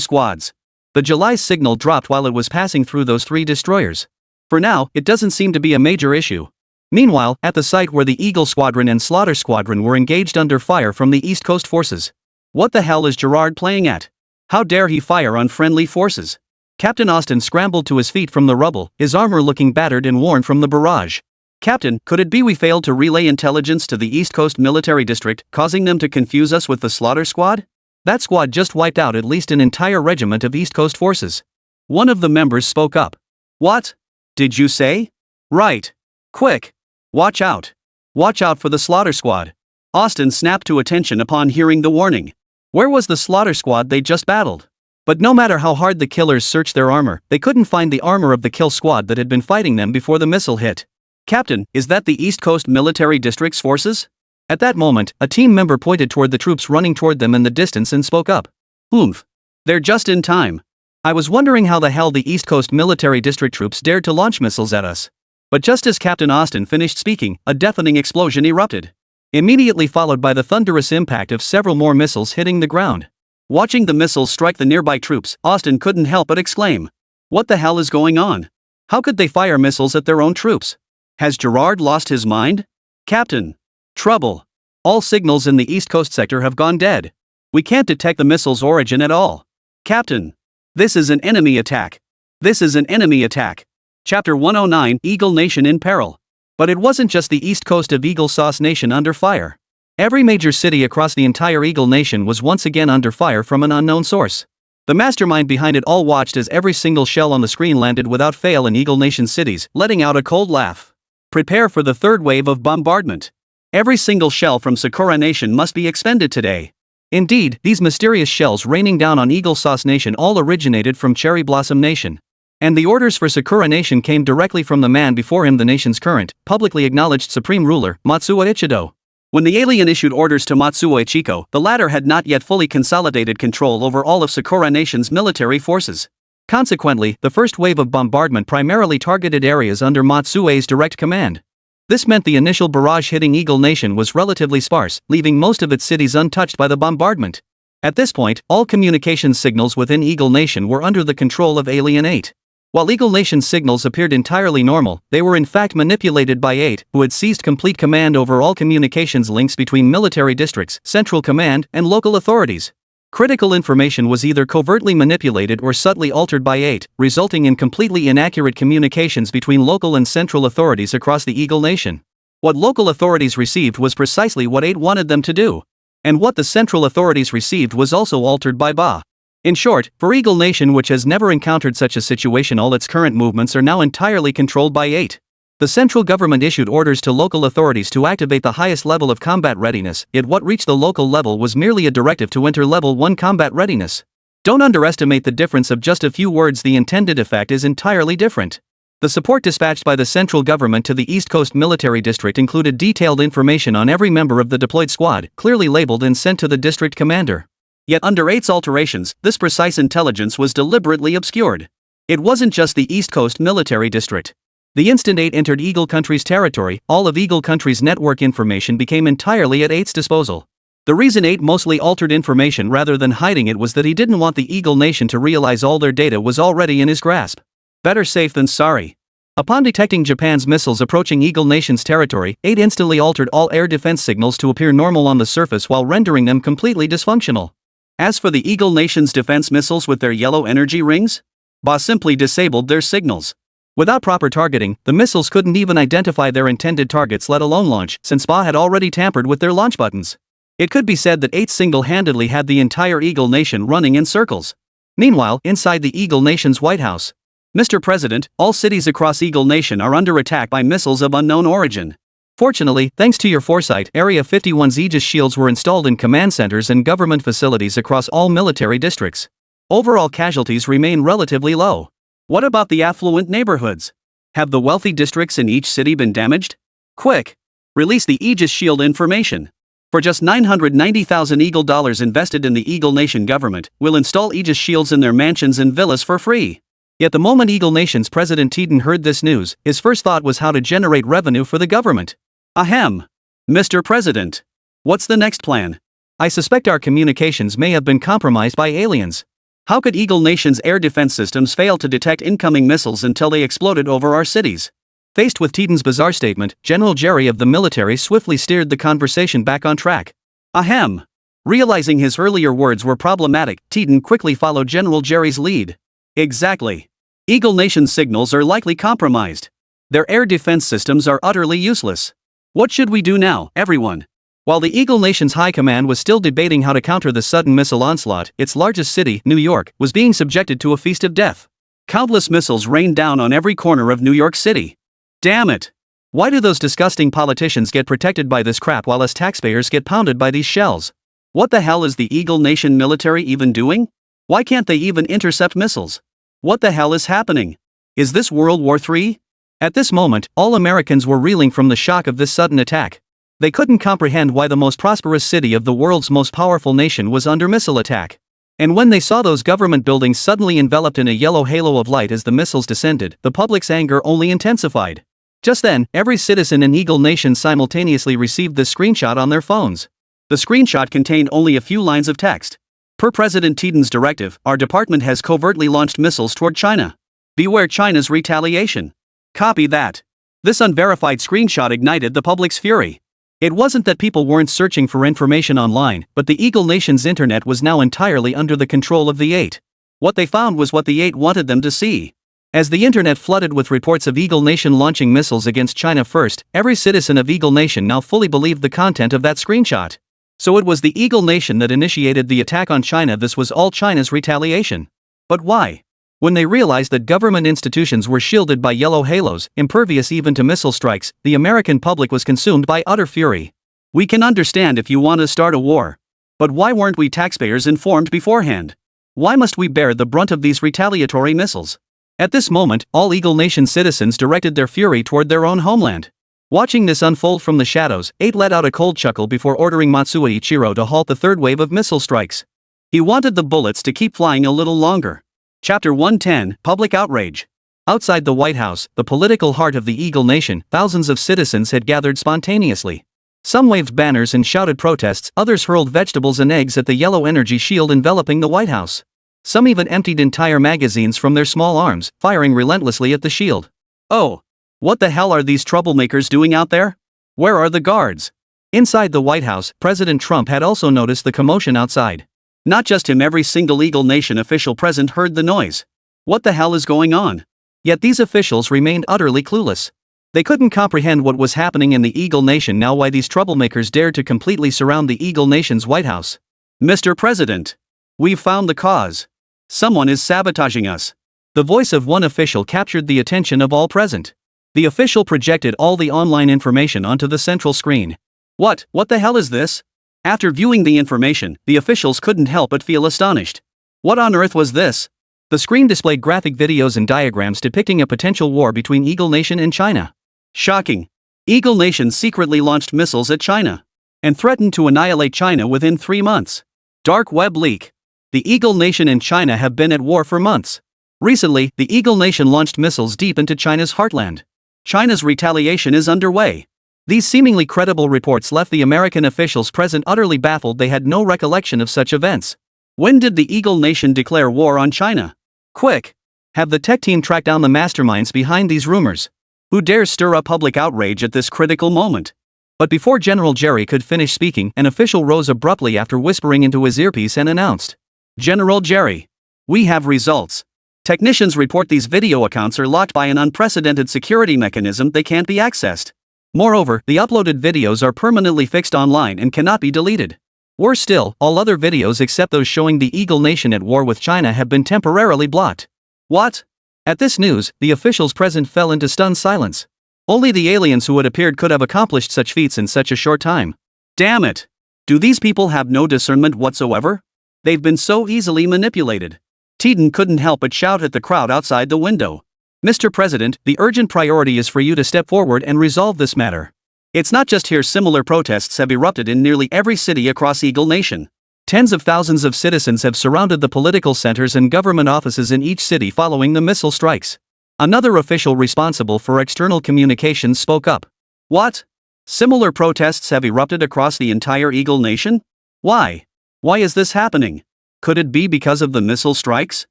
squads. The July's signal dropped while it was passing through those 3 destroyers. For now, it doesn't seem to be a major issue. Meanwhile, at the site where the Eagle Squadron and Slaughter Squadron were engaged under fire from the East Coast forces. What the hell is Gerard playing at? How dare he fire on friendly forces? Captain Austin scrambled to his feet from the rubble, his armor looking battered and worn from the barrage. Captain, could it be we failed to relay intelligence to the East Coast Military District, causing them to confuse us with the Slaughter Squad? That squad just wiped out at least an entire regiment of East Coast forces. One of the members spoke up. What? Did you say? Right. Quick. Watch out. Watch out for the Slaughter Squad. Austin snapped to attention upon hearing the warning. Where was the Slaughter Squad they just battled? But no matter how hard the killers searched their armor, they couldn't find the armor of the kill squad that had been fighting them before the missile hit. Captain, is that the East Coast Military District's forces? At that moment, a team member pointed toward the troops running toward them in the distance and spoke up. Oomph. They're just in time. I was wondering how the hell the East Coast Military District troops dared to launch missiles at us. But just as Captain Austin finished speaking, a deafening explosion erupted. Immediately followed by the thunderous impact of several more missiles hitting the ground. Watching the missiles strike the nearby troops, Austin couldn't help but exclaim. What the hell is going on? How could they fire missiles at their own troops? Has Gerard lost his mind? Captain. Trouble. All signals in the East Coast sector have gone dead. We can't detect the missile's origin at all. Captain. This is an enemy attack. This is an enemy attack. Chapter 109, Eagle Nation in Peril. But it wasn't just the east coast of Eagle Sauce Nation under fire. Every major city across the entire Eagle Nation was once again under fire from an unknown source. The mastermind behind it all watched as every single shell on the screen landed without fail in Eagle Nation cities, letting out a cold laugh. Prepare for the 3rd wave of bombardment. Every single shell from Sakura Nation must be expended today. Indeed, these mysterious shells raining down on Eagle Sauce Nation all originated from Cherry Blossom Nation. And the orders for Sakura Nation came directly from the man before him, the nation's current, publicly acknowledged supreme ruler, Matsuo Ichido. When the alien issued orders to Matsuo Ichiko, the latter had not yet fully consolidated control over all of Sakura Nation's military forces. Consequently, the first wave of bombardment primarily targeted areas under Matsuo's direct command. This meant the initial barrage hitting Eagle Nation was relatively sparse, leaving most of its cities untouched by the bombardment. At this point, all communications signals within Eagle Nation were under the control of Alien 8. While Eagle Nation's signals appeared entirely normal, they were in fact manipulated by 8, who had seized complete command over all communications links between military districts, central command, and local authorities. Critical information was either covertly manipulated or subtly altered by 8, resulting in completely inaccurate communications between local and central authorities across the Eagle Nation. What local authorities received was precisely what 8 wanted them to do. And what the central authorities received was also altered by Ba. In short, for Eagle Nation, which has never encountered such a situation, all its current movements are now entirely controlled by 8. The central government issued orders to local authorities to activate the highest level of combat readiness, yet what reached the local level was merely a directive to enter level 1 combat readiness. Don't underestimate the difference of just a few words. The intended effect is entirely different. The support dispatched by the central government to the East Coast Military District included detailed information on every member of the deployed squad, clearly labeled and sent to the district commander. Yet under 8's alterations, this precise intelligence was deliberately obscured. It wasn't just the East Coast Military District. The instant 8 entered Eagle Country's territory, all of Eagle Country's network information became entirely at 8's disposal. The reason 8 mostly altered information rather than hiding it was that he didn't want the Eagle Nation to realize all their data was already in his grasp. Better safe than sorry. Upon detecting Japan's missiles approaching Eagle Nation's territory, 8 instantly altered all air defense signals to appear normal on the surface while rendering them completely dysfunctional. As for the Eagle Nation's defense missiles with their yellow energy rings, Ba simply disabled their signals. Without proper targeting, the missiles couldn't even identify their intended targets, let alone launch, since Ba had already tampered with their launch buttons. It could be said that 8 single-handedly had the entire Eagle Nation running in circles. Meanwhile, inside the Eagle Nation's White House, Mr. President, all cities across Eagle Nation are under attack by missiles of unknown origin. Fortunately, thanks to your foresight, Area 51's Aegis shields were installed in command centers and government facilities across all military districts. Overall casualties remain relatively low. What about the affluent neighborhoods? Have the wealthy districts in each city been damaged? Quick! Release the Aegis shield information. For just 990,000 Eagle dollars invested in the Eagle Nation government, will install Aegis shields in their mansions and villas for free. Yet the moment Eagle Nation's President Teton heard this news, his first thought was how to generate revenue for the government. Ahem! Mr. President. What's the next plan? I suspect our communications may have been compromised by aliens. How could Eagle Nation's air defense systems fail to detect incoming missiles until they exploded over our cities? Faced with Teton's bizarre statement, General Jerry of the military swiftly steered the conversation back on track. Ahem! Realizing his earlier words were problematic, Teton quickly followed General Jerry's lead. Exactly. Eagle Nation's signals are likely compromised. Their air defense systems are utterly useless. What should we do now, everyone? While the Eagle Nation's high command was still debating how to counter the sudden missile onslaught, its largest city, New York, was being subjected to a feast of death. Countless missiles rained down on every corner of New York City. Damn it! Why do those disgusting politicians get protected by this crap while us taxpayers get pounded by these shells? What the hell is the Eagle Nation military even doing? Why can't they even intercept missiles? What the hell is happening? Is this World War III? At this moment, all Americans were reeling from the shock of this sudden attack. They couldn't comprehend why the most prosperous city of the world's most powerful nation was under missile attack. And when they saw those government buildings suddenly enveloped in a yellow halo of light as the missiles descended, the public's anger only intensified. Just then, every citizen in Eagle Nation simultaneously received this screenshot on their phones. The screenshot contained only a few lines of text. Per President Teton's directive, our department has covertly launched missiles toward China. Beware China's retaliation. Copy that. This unverified screenshot ignited the public's fury. It wasn't that people weren't searching for information online, but the Eagle Nation's internet was now entirely under the control of the 8. What they found was what the 8 wanted them to see. As the internet flooded with reports of Eagle Nation launching missiles against China first, every citizen of Eagle Nation now fully believed the content of that screenshot. So it was the Eagle Nation that initiated the attack on China. This was all China's retaliation. But why? When they realized that government institutions were shielded by yellow halos, impervious even to missile strikes, the American public was consumed by utter fury. We can understand if you want to start a war. But why weren't we taxpayers informed beforehand? Why must we bear the brunt of these retaliatory missiles? At this moment, all Eagle Nation citizens directed their fury toward their own homeland. Watching this unfold from the shadows, 8 let out a cold chuckle before ordering Matsuo Ichiro to halt the third wave of missile strikes. He wanted the bullets to keep flying a little longer. Chapter 110, Public Outrage. Outside the White House, the political heart of the Eagle Nation, thousands of citizens had gathered spontaneously. Some waved banners and shouted protests, others hurled vegetables and eggs at the yellow energy shield enveloping the White House. Some even emptied entire magazines from their small arms, firing relentlessly at the shield. Oh! What the hell are these troublemakers doing out there? Where are the guards? Inside the White House, President Trump had also noticed the commotion outside. Not just him, every single Eagle Nation official present heard the noise. What the hell is going on? Yet these officials remained utterly clueless. They couldn't comprehend what was happening in the Eagle Nation, now why these troublemakers dared to completely surround the Eagle Nation's White House. Mr. President, we've found the cause. Someone is sabotaging us. The voice of one official captured the attention of all present. The official projected all the online information onto the central screen. What the hell is this? After viewing the information, the officials couldn't help but feel astonished. What on earth was this? The screen displayed graphic videos and diagrams depicting a potential war between Eagle Nation and China. Shocking. Eagle Nation secretly launched missiles at China and threatened to annihilate China within 3 months. Dark web leak. The Eagle Nation and China have been at war for months. Recently, the Eagle Nation launched missiles deep into China's heartland. China's retaliation is underway. These seemingly credible reports left the American officials present utterly baffled. They had no recollection of such events. When did the Eagle Nation declare war on China? Quick! Have the tech team track down the masterminds behind these rumors? Who dares stir up public outrage at this critical moment? But before General Jerry could finish speaking, an official rose abruptly after whispering into his earpiece and announced, "General Jerry, we have results. Technicians report these video accounts are locked by an unprecedented security mechanism. They can't be accessed. Moreover, the uploaded videos are permanently fixed online and cannot be deleted. Worse still, all other videos except those showing the Eagle Nation at war with China have been temporarily blocked." What? At this news, the officials present fell into stunned silence. Only the aliens who had appeared could have accomplished such feats in such a short time. Damn it! Do these people have no discernment whatsoever? They've been so easily manipulated. Teton couldn't help but shout at the crowd outside the window. "Mr. President, the urgent priority is for you to step forward and resolve this matter." It's not just here. Similar protests have erupted in nearly every city across Eagle Nation. Tens of thousands of citizens have surrounded the political centers and government offices in each city following the missile strikes. Another official responsible for external communications spoke up. What? Similar protests have erupted across the entire Eagle Nation? Why? Why is this happening? Could it be because of the missile strikes?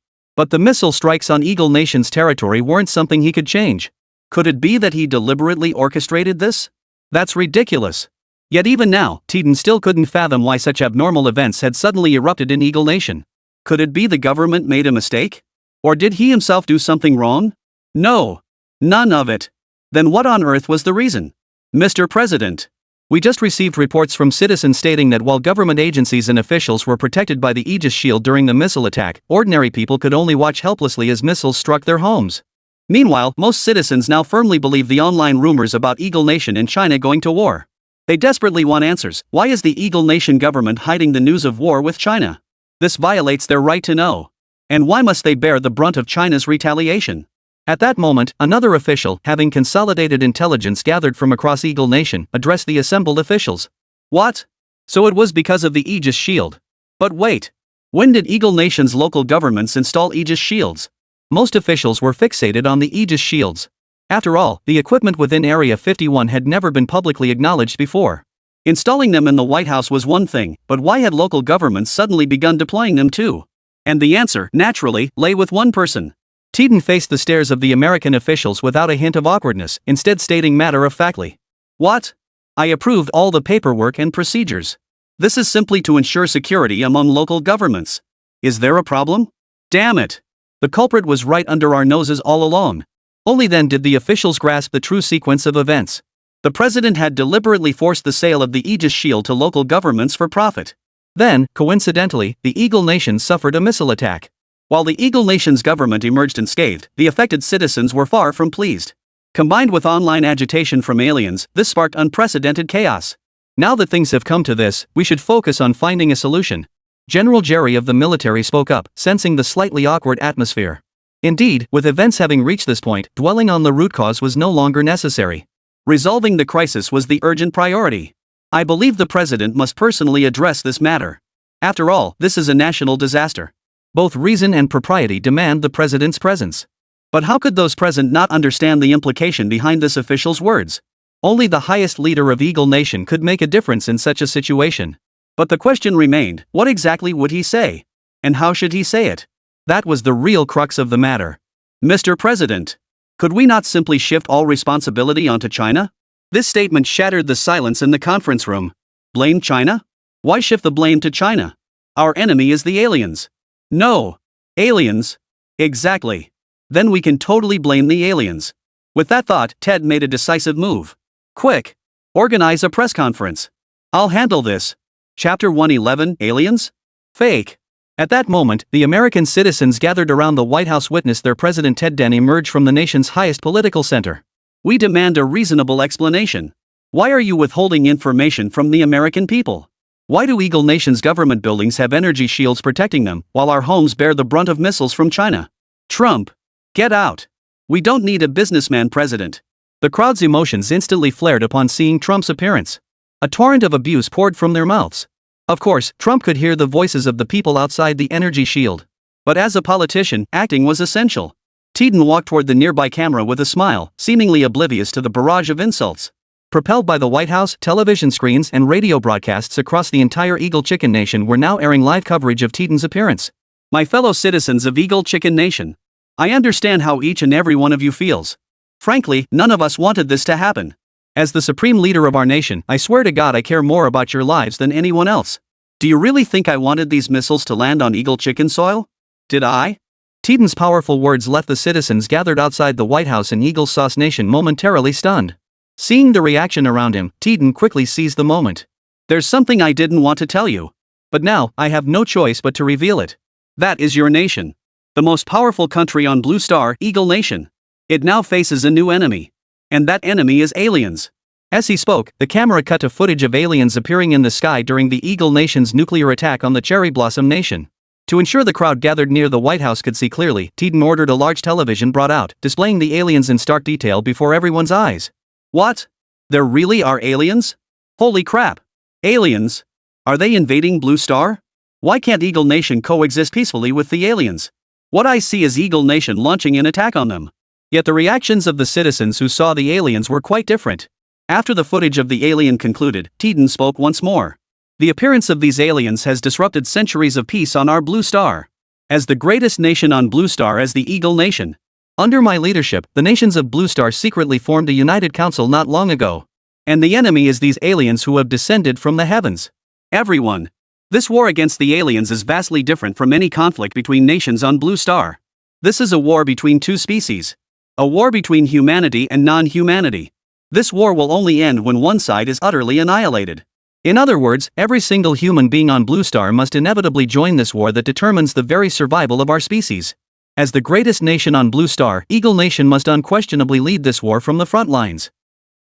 But the missile strikes on Eagle Nation's territory weren't something he could change. Could it be that he deliberately orchestrated this? That's ridiculous. Yet even now, Teton still couldn't fathom why such abnormal events had suddenly erupted in Eagle Nation. Could it be the government made a mistake? Or did he himself do something wrong? No. None of it. Then what on earth was the reason? Mr. President, we just received reports from citizens stating that while government agencies and officials were protected by the Aegis shield during the missile attack, ordinary people could only watch helplessly as missiles struck their homes. Meanwhile, most citizens now firmly believe the online rumors about Eagle Nation and China going to war. They desperately want answers. Why is the Eagle Nation government hiding the news of war with China? This violates their right to know. And why must they bear the brunt of China's retaliation? At that moment, another official, having consolidated intelligence gathered from across Eagle Nation, addressed the assembled officials. What? So it was because of the Aegis shield. But wait. When did Eagle Nation's local governments install Aegis shields? Most officials were fixated on the Aegis shields. After all, the equipment within Area 51 had never been publicly acknowledged before. Installing them in the White House was one thing, but why had local governments suddenly begun deploying them too? And the answer, naturally, lay with one person. Teton faced the stares of the American officials without a hint of awkwardness, instead stating matter-of-factly, "What? I approved all the paperwork and procedures. This is simply to ensure security among local governments. Is there a problem? Damn it! The culprit was right under our noses all along." Only then did the officials grasp the true sequence of events. The president had deliberately forced the sale of the Aegis shield to local governments for profit. Then, coincidentally, the Eagle Nation suffered a missile attack. While the Eagle Nation's government emerged unscathed, the affected citizens were far from pleased. Combined with online agitation from aliens, this sparked unprecedented chaos. Now that things have come to this, we should focus on finding a solution. General Jerry of the military spoke up, sensing the slightly awkward atmosphere. Indeed, with events having reached this point, dwelling on the root cause was no longer necessary. Resolving the crisis was the urgent priority. I believe the president must personally address this matter. After all, this is a national disaster. Both reason and propriety demand the president's presence. But how could those present not understand the implication behind this official's words? Only the highest leader of Eagle Nation could make a difference in such a situation. But the question remained, what exactly would he say? And how should he say it? That was the real crux of the matter. Mr. President, could we not simply shift all responsibility onto China? This statement shattered the silence in the conference room. Blame China? Why shift the blame to China? Our enemy is the aliens. No. Aliens? Exactly. Then we can totally blame the aliens. With that thought, Ted made a decisive move. Quick! Organize a press conference. I'll handle this. Chapter 111, Aliens? Fake. At that moment, the American citizens gathered around the White House witnessed their President Ted Den emerge from the nation's highest political center. We demand a reasonable explanation. Why are you withholding information from the American people? Why do Eagle Nation's government buildings have energy shields protecting them, while our homes bear the brunt of missiles from China? Trump, get out. We don't need a businessman president. The crowd's emotions instantly flared upon seeing Trump's appearance. A torrent of abuse poured from their mouths. Of course, Trump could hear the voices of the people outside the energy shield. But as a politician, acting was essential. Tiden walked toward the nearby camera with a smile, seemingly oblivious to the barrage of insults. Propelled by the White House, television screens and radio broadcasts across the entire Eagle Chicken Nation were now airing live coverage of Tiden's appearance. My fellow citizens of Eagle Chicken Nation, I understand how each and every one of you feels. Frankly, none of us wanted this to happen. As the supreme leader of our nation, I swear to God I care more about your lives than anyone else. Do you really think I wanted these missiles to land on Eagle Chicken soil? Did I? Tiden's powerful words left the citizens gathered outside the White House in Eagle Sauce Nation momentarily stunned. Seeing the reaction around him, Tiden quickly seized the moment. There's something I didn't want to tell you. But now, I have no choice but to reveal it. That is your nation. The most powerful country on Blue Star, Eagle Nation. It now faces a new enemy. And that enemy is aliens. As he spoke, the camera cut to footage of aliens appearing in the sky during the Eagle Nation's nuclear attack on the Cherry Blossom Nation. To ensure the crowd gathered near the White House could see clearly, Tiden ordered a large television brought out, displaying the aliens in stark detail before everyone's eyes. What? There really are aliens? Holy crap! Aliens? Are they invading Blue Star? Why can't Eagle Nation coexist peacefully with the aliens? What I see is Eagle Nation launching an attack on them. Yet the reactions of the citizens who saw the aliens were quite different. After the footage of the alien concluded, Tiden spoke once more. The appearance of these aliens has disrupted centuries of peace on our Blue Star. As the greatest nation on Blue Star as the Eagle Nation. Under my leadership, the nations of Blue Star secretly formed a united council not long ago. And the enemy is these aliens who have descended from the heavens. Everyone. This war against the aliens is vastly different from any conflict between nations on Blue Star. This is a war between two species. A war between humanity and non-humanity. This war will only end when one side is utterly annihilated. In other words, every single human being on Blue Star must inevitably join this war that determines the very survival of our species. As the greatest nation on Blue Star, Eagle Nation must unquestionably lead this war from the front lines.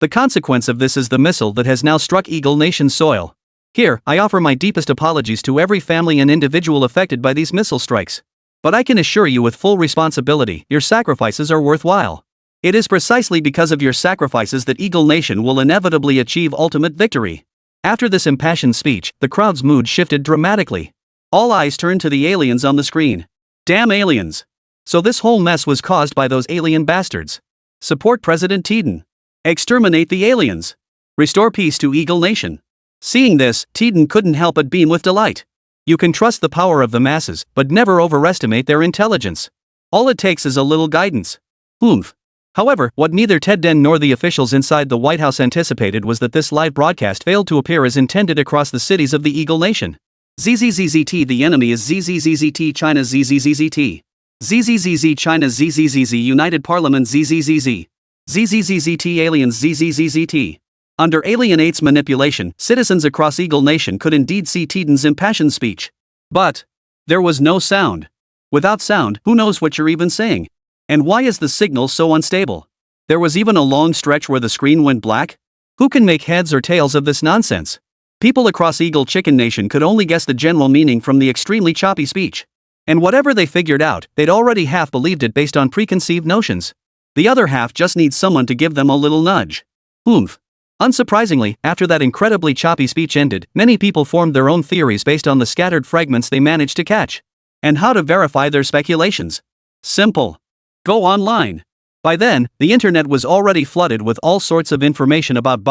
The consequence of this is the missile that has now struck Eagle Nation's soil. Here, I offer my deepest apologies to every family and individual affected by these missile strikes. But I can assure you with full responsibility, your sacrifices are worthwhile. It is precisely because of your sacrifices that Eagle Nation will inevitably achieve ultimate victory. After this impassioned speech, the crowd's mood shifted dramatically. All eyes turned to the aliens on the screen. Damn aliens! So this whole mess was caused by those alien bastards. Support President Tiden. Exterminate the aliens. Restore peace to Eagle Nation. Seeing this, Tiden couldn't help but beam with delight. You can trust the power of the masses, but never overestimate their intelligence. All it takes is a little guidance. Oomph. However, what neither Ted Den nor the officials inside the White House anticipated was that this live broadcast failed to appear as intended across the cities of the Eagle Nation. ZZZZT. The enemy is ZZZZT. China ZZZZT. ZZZZ. China ZZZZ. United Parliament ZZZZ. ZZZZT. Aliens ZZZZT. Under alienates manipulation, citizens across Eagle Nation could indeed see Tiden's impassioned speech. But there was no sound. Without sound, who knows what you're even saying? And why is the signal so unstable? There was even a long stretch where the screen went black. Who can make heads or tails of this nonsense? People across Eagle Chicken Nation could only guess the general meaning from the extremely choppy speech. And whatever they figured out, they'd already half believed it based on preconceived notions. The other half just needs someone to give them a little nudge. Oomph. Unsurprisingly, after that incredibly choppy speech ended, many people formed their own theories based on the scattered fragments they managed to catch. And how to verify their speculations? Simple. Go online. By then, the internet was already flooded with all sorts of information about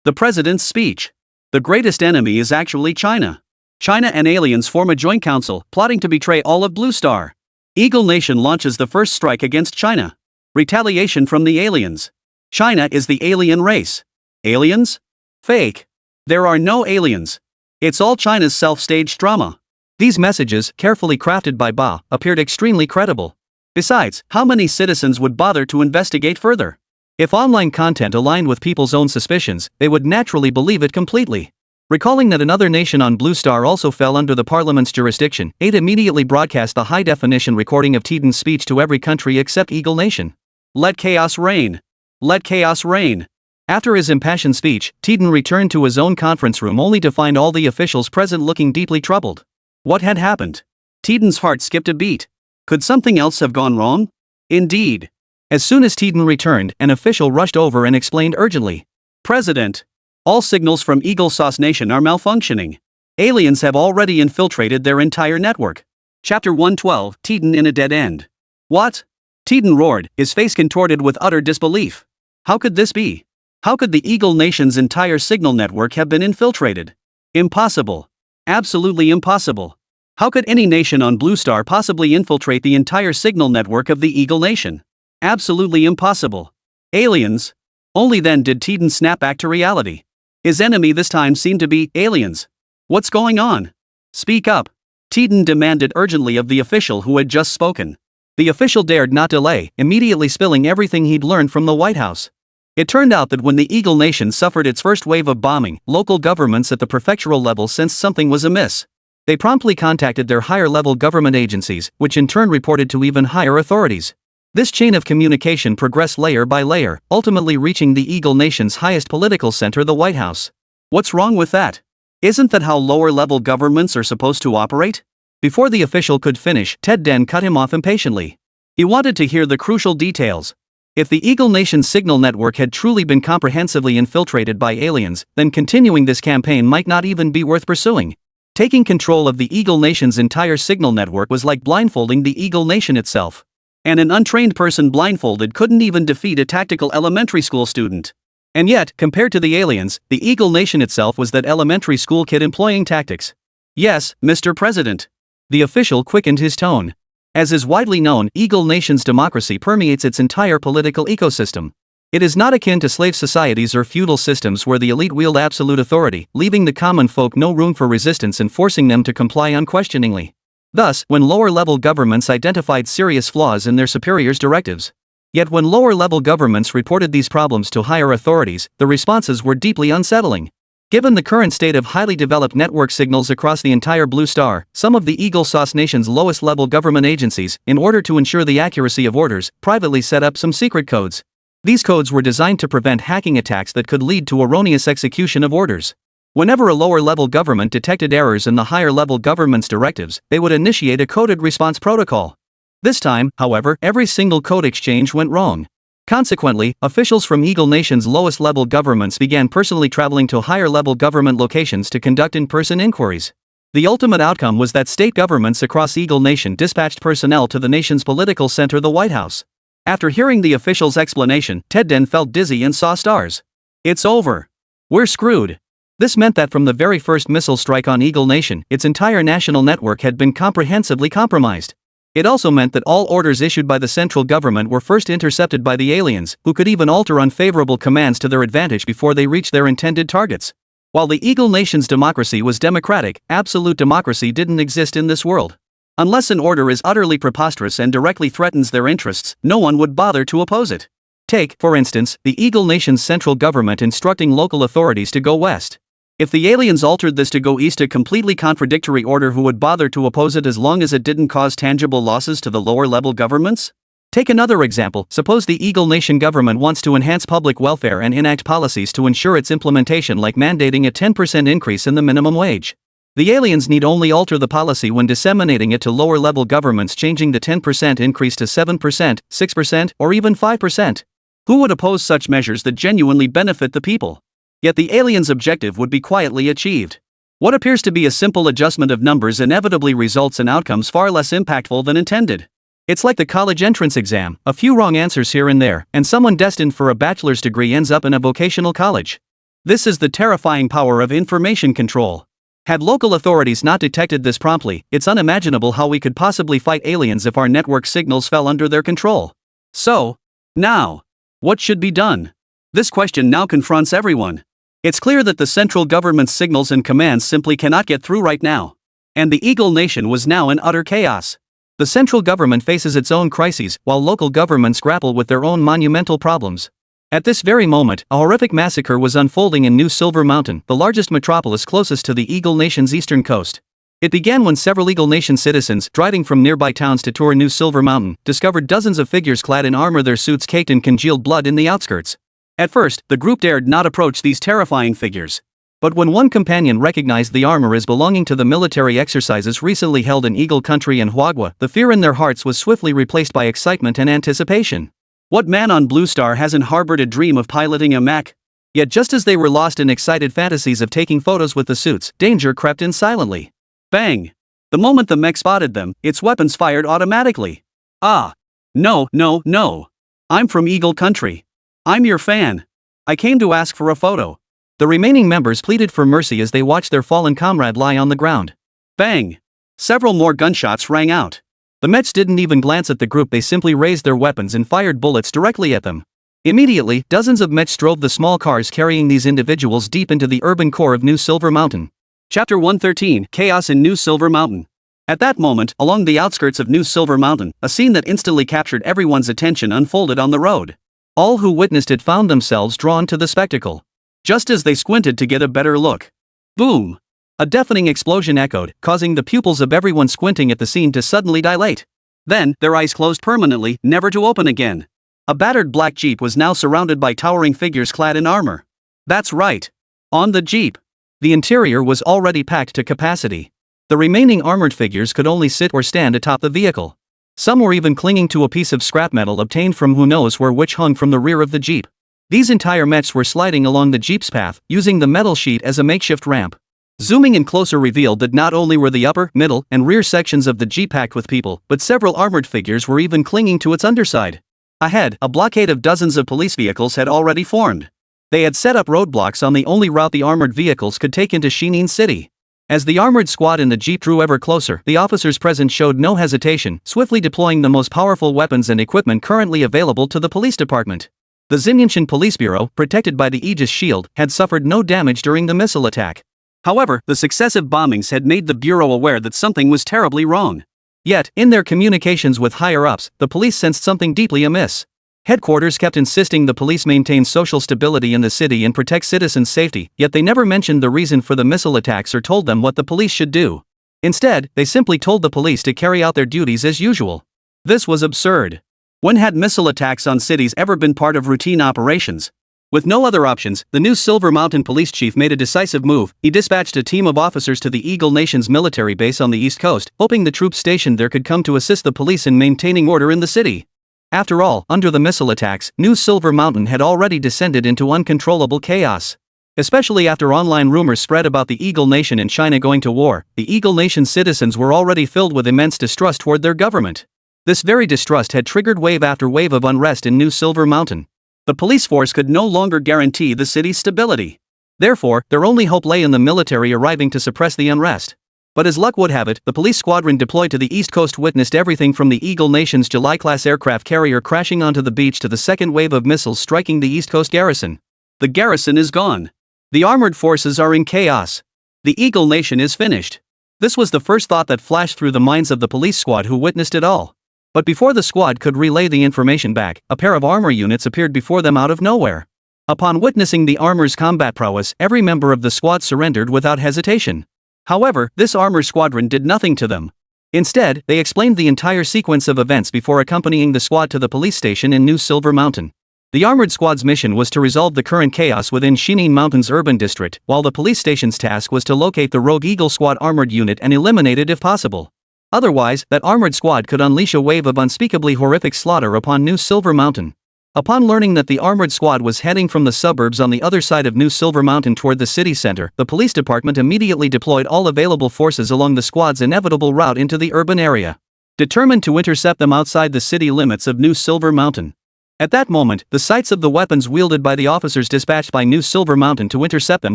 the president's speech. The greatest enemy is actually China. China and aliens form a joint council, plotting to betray all of Blue Star. Eagle Nation launches the first strike against China. Retaliation from the aliens. China is the alien race. Aliens? Fake. There are no aliens. It's all China's self-staged drama. These messages, carefully crafted by appeared extremely credible. Besides, how many citizens would bother to investigate further? If online content aligned with people's own suspicions, they would naturally believe it completely. Recalling that another nation on Blue Star also fell under the parliament's jurisdiction, 8 immediately broadcast the high-definition recording of Tiden's speech to every country except Eagle Nation. Let chaos reign. Let chaos reign. After his impassioned speech, Tiden returned to his own conference room only to find all the officials present looking deeply troubled. What had happened? Tiden's heart skipped a beat. Could something else have gone wrong? Indeed. As soon as Tiden returned, an official rushed over and explained urgently. President, all signals from Eagle Sauce Nation are malfunctioning. Aliens have already infiltrated their entire network. Chapter 112, Tiden in a dead end. What? Titan roared, his face contorted with utter disbelief. How could this be? How could the Eagle Nation's entire signal network have been infiltrated? Impossible. Absolutely impossible. How could any nation on Blue Star possibly infiltrate the entire signal network of the Eagle Nation? Absolutely impossible. Aliens? Only then did Titan snap back to reality. His enemy this time seemed to be aliens. What's going on? Speak up. Titan demanded urgently of the official who had just spoken. The official dared not delay, immediately spilling everything he'd learned from the White House. It turned out that when the Eagle Nation suffered its first wave of bombing, local governments at the prefectural level sensed something was amiss. They promptly contacted their higher-level government agencies, which in turn reported to even higher authorities. This chain of communication progressed layer by layer, ultimately reaching the Eagle Nation's highest political center, the White House. What's wrong with that? Isn't that how lower-level governments are supposed to operate? Before the official could finish, Ted Den cut him off impatiently. He wanted to hear the crucial details. If the Eagle Nation's signal network had truly been comprehensively infiltrated by aliens, then continuing this campaign might not even be worth pursuing. Taking control of the Eagle Nation's entire signal network was like blindfolding the Eagle Nation itself. And an untrained person blindfolded couldn't even defeat a tactical elementary school student. And yet, compared to the aliens, the Eagle Nation itself was that elementary school kid employing tactics. Yes, Mr. President. The official quickened his tone. As is widely known, Eagle Nation's democracy permeates its entire political ecosystem. It is not akin to slave societies or feudal systems where the elite wield absolute authority, leaving the common folk no room for resistance and forcing them to comply unquestioningly. Thus, when lower-level governments identified serious flaws in their superiors' directives. Yet when lower-level governments reported these problems to higher authorities, the responses were deeply unsettling. Given the current state of highly developed network signals across the entire Blue Star, some of the Eagle Sauce Nation's lowest-level government agencies, in order to ensure the accuracy of orders, privately set up some secret codes. These codes were designed to prevent hacking attacks that could lead to erroneous execution of orders. Whenever a lower-level government detected errors in the higher-level government's directives, they would initiate a coded response protocol. This time, however, every single code exchange went wrong. Consequently, officials from Eagle Nation's lowest-level governments began personally traveling to higher-level government locations to conduct in-person inquiries. The ultimate outcome was that state governments across Eagle Nation dispatched personnel to the nation's political center, the White House. After hearing the official's explanation, Ted Den felt dizzy and saw stars. It's over. We're screwed. This meant that from the very first missile strike on Eagle Nation, its entire national network had been comprehensively compromised. It also meant that all orders issued by the central government were first intercepted by the aliens, who could even alter unfavorable commands to their advantage before they reached their intended targets. While the Eagle Nation's democracy was democratic, absolute democracy didn't exist in this world. Unless an order is utterly preposterous and directly threatens their interests, no one would bother to oppose it. Take, for instance, the Eagle Nation's central government instructing local authorities to go west. If the aliens altered this to go east, a completely contradictory order, who would bother to oppose it as long as it didn't cause tangible losses to the lower-level governments? Take another example. Suppose the Eagle Nation government wants to enhance public welfare and enact policies to ensure its implementation, like mandating a 10% increase in the minimum wage. The aliens need only alter the policy when disseminating it to lower-level governments, changing the 10% increase to 7%, 6%, or even 5%. Who would oppose such measures that genuinely benefit the people? Yet the aliens' objective would be quietly achieved. What appears to be a simple adjustment of numbers inevitably results in outcomes far less impactful than intended. It's like the college entrance exam: a few wrong answers here and there, and someone destined for a bachelor's degree ends up in a vocational college. This is the terrifying power of information control. Had local authorities not detected this promptly, it's unimaginable how we could possibly fight aliens if our network signals fell under their control. So, now, what should be done? This question now confronts everyone. It's clear that the central government's signals and commands simply cannot get through right now. And the Eagle Nation was now in utter chaos. The central government faces its own crises, while local governments grapple with their own monumental problems. At this very moment, a horrific massacre was unfolding in New Silver Mountain, the largest metropolis closest to the Eagle Nation's eastern coast. It began when several Eagle Nation citizens, driving from nearby towns to tour New Silver Mountain, discovered dozens of figures clad in armor, their suits caked in congealed blood, in the outskirts. At first, the group dared not approach these terrifying figures. But when one companion recognized the armor as belonging to the military exercises recently held in Eagle Country and Huagua, the fear in their hearts was swiftly replaced by excitement and anticipation. What man on Blue Star hasn't harbored a dream of piloting a mech? Yet just as they were lost in excited fantasies of taking photos with the suits, danger crept in silently. Bang! The moment the mech spotted them, its weapons fired automatically. Ah! No, no, no. I'm from Eagle Country. I'm your fan. I came to ask for a photo. The remaining members pleaded for mercy as they watched their fallen comrade lie on the ground. Bang! Several more gunshots rang out. The Mets didn't even glance at the group, they simply raised their weapons and fired bullets directly at them. Immediately, dozens of Mets drove the small cars carrying these individuals deep into the urban core of New Silver Mountain. Chapter 113, Chaos in New Silver Mountain. At that moment, along the outskirts of New Silver Mountain, a scene that instantly captured everyone's attention unfolded on the road. All who witnessed it found themselves drawn to the spectacle. Just as they squinted to get a better look. Boom! A deafening explosion echoed, causing the pupils of everyone squinting at the scene to suddenly dilate. Then, their eyes closed permanently, never to open again. A battered black Jeep was now surrounded by towering figures clad in armor. That's right. On the Jeep. The interior was already packed to capacity. The remaining armored figures could only sit or stand atop the vehicle. Some were even clinging to a piece of scrap metal obtained from who knows where, which hung from the rear of the Jeep. These entire Mets were sliding along the Jeep's path, using the metal sheet as a makeshift ramp. Zooming in closer revealed that not only were the upper, middle, and rear sections of the Jeep packed with people, but several armored figures were even clinging to its underside. Ahead, a blockade of dozens of police vehicles had already formed. They had set up roadblocks on the only route the armored vehicles could take into Shinin City. As the armored squad in the Jeep drew ever closer, the officers present showed no hesitation, swiftly deploying the most powerful weapons and equipment currently available to the police department. The Xinyanshan Police Bureau, protected by the Aegis shield, had suffered no damage during the missile attack. However, the successive bombings had made the Bureau aware that something was terribly wrong. Yet, in their communications with higher-ups, the police sensed something deeply amiss. Headquarters kept insisting the police maintain social stability in the city and protect citizens' safety, yet they never mentioned the reason for the missile attacks or told them what the police should do. Instead, they simply told the police to carry out their duties as usual. This was absurd. When had missile attacks on cities ever been part of routine operations? With no other options, the new Silver Mountain police chief made a decisive move. He dispatched a team of officers to the Eagle Nation's military base on the East Coast, hoping the troops stationed there could come to assist the police in maintaining order in the city. After all, under the missile attacks, New Silver Mountain had already descended into uncontrollable chaos. Especially after online rumors spread about the Eagle Nation and China going to war, the Eagle Nation's citizens were already filled with immense distrust toward their government. This very distrust had triggered wave after wave of unrest in New Silver Mountain. The police force could no longer guarantee the city's stability. Therefore, their only hope lay in the military arriving to suppress the unrest. But as luck would have it, the police squadron deployed to the East Coast witnessed everything from the Eagle Nation's July-class aircraft carrier crashing onto the beach to the second wave of missiles striking the East Coast garrison. The garrison is gone. The armored forces are in chaos. The Eagle Nation is finished. This was the first thought that flashed through the minds of the police squad who witnessed it all. But before the squad could relay the information back, a pair of armor units appeared before them out of nowhere. Upon witnessing the armor's combat prowess, every member of the squad surrendered without hesitation. However, this armor squadron did nothing to them. Instead, they explained the entire sequence of events before accompanying the squad to the police station in New Silver Mountain. The armored squad's mission was to resolve the current chaos within Shinin Mountain's urban district, while the police station's task was to locate the Rogue Eagle Squad armored unit and eliminate it if possible. Otherwise, that armored squad could unleash a wave of unspeakably horrific slaughter upon New Silver Mountain. Upon learning that the armored squad was heading from the suburbs on the other side of New Silver Mountain toward the city center, the police department immediately deployed all available forces along the squad's inevitable route into the urban area, determined to intercept them outside the city limits of New Silver Mountain. At that moment, the sights of the weapons wielded by the officers dispatched by New Silver Mountain to intercept them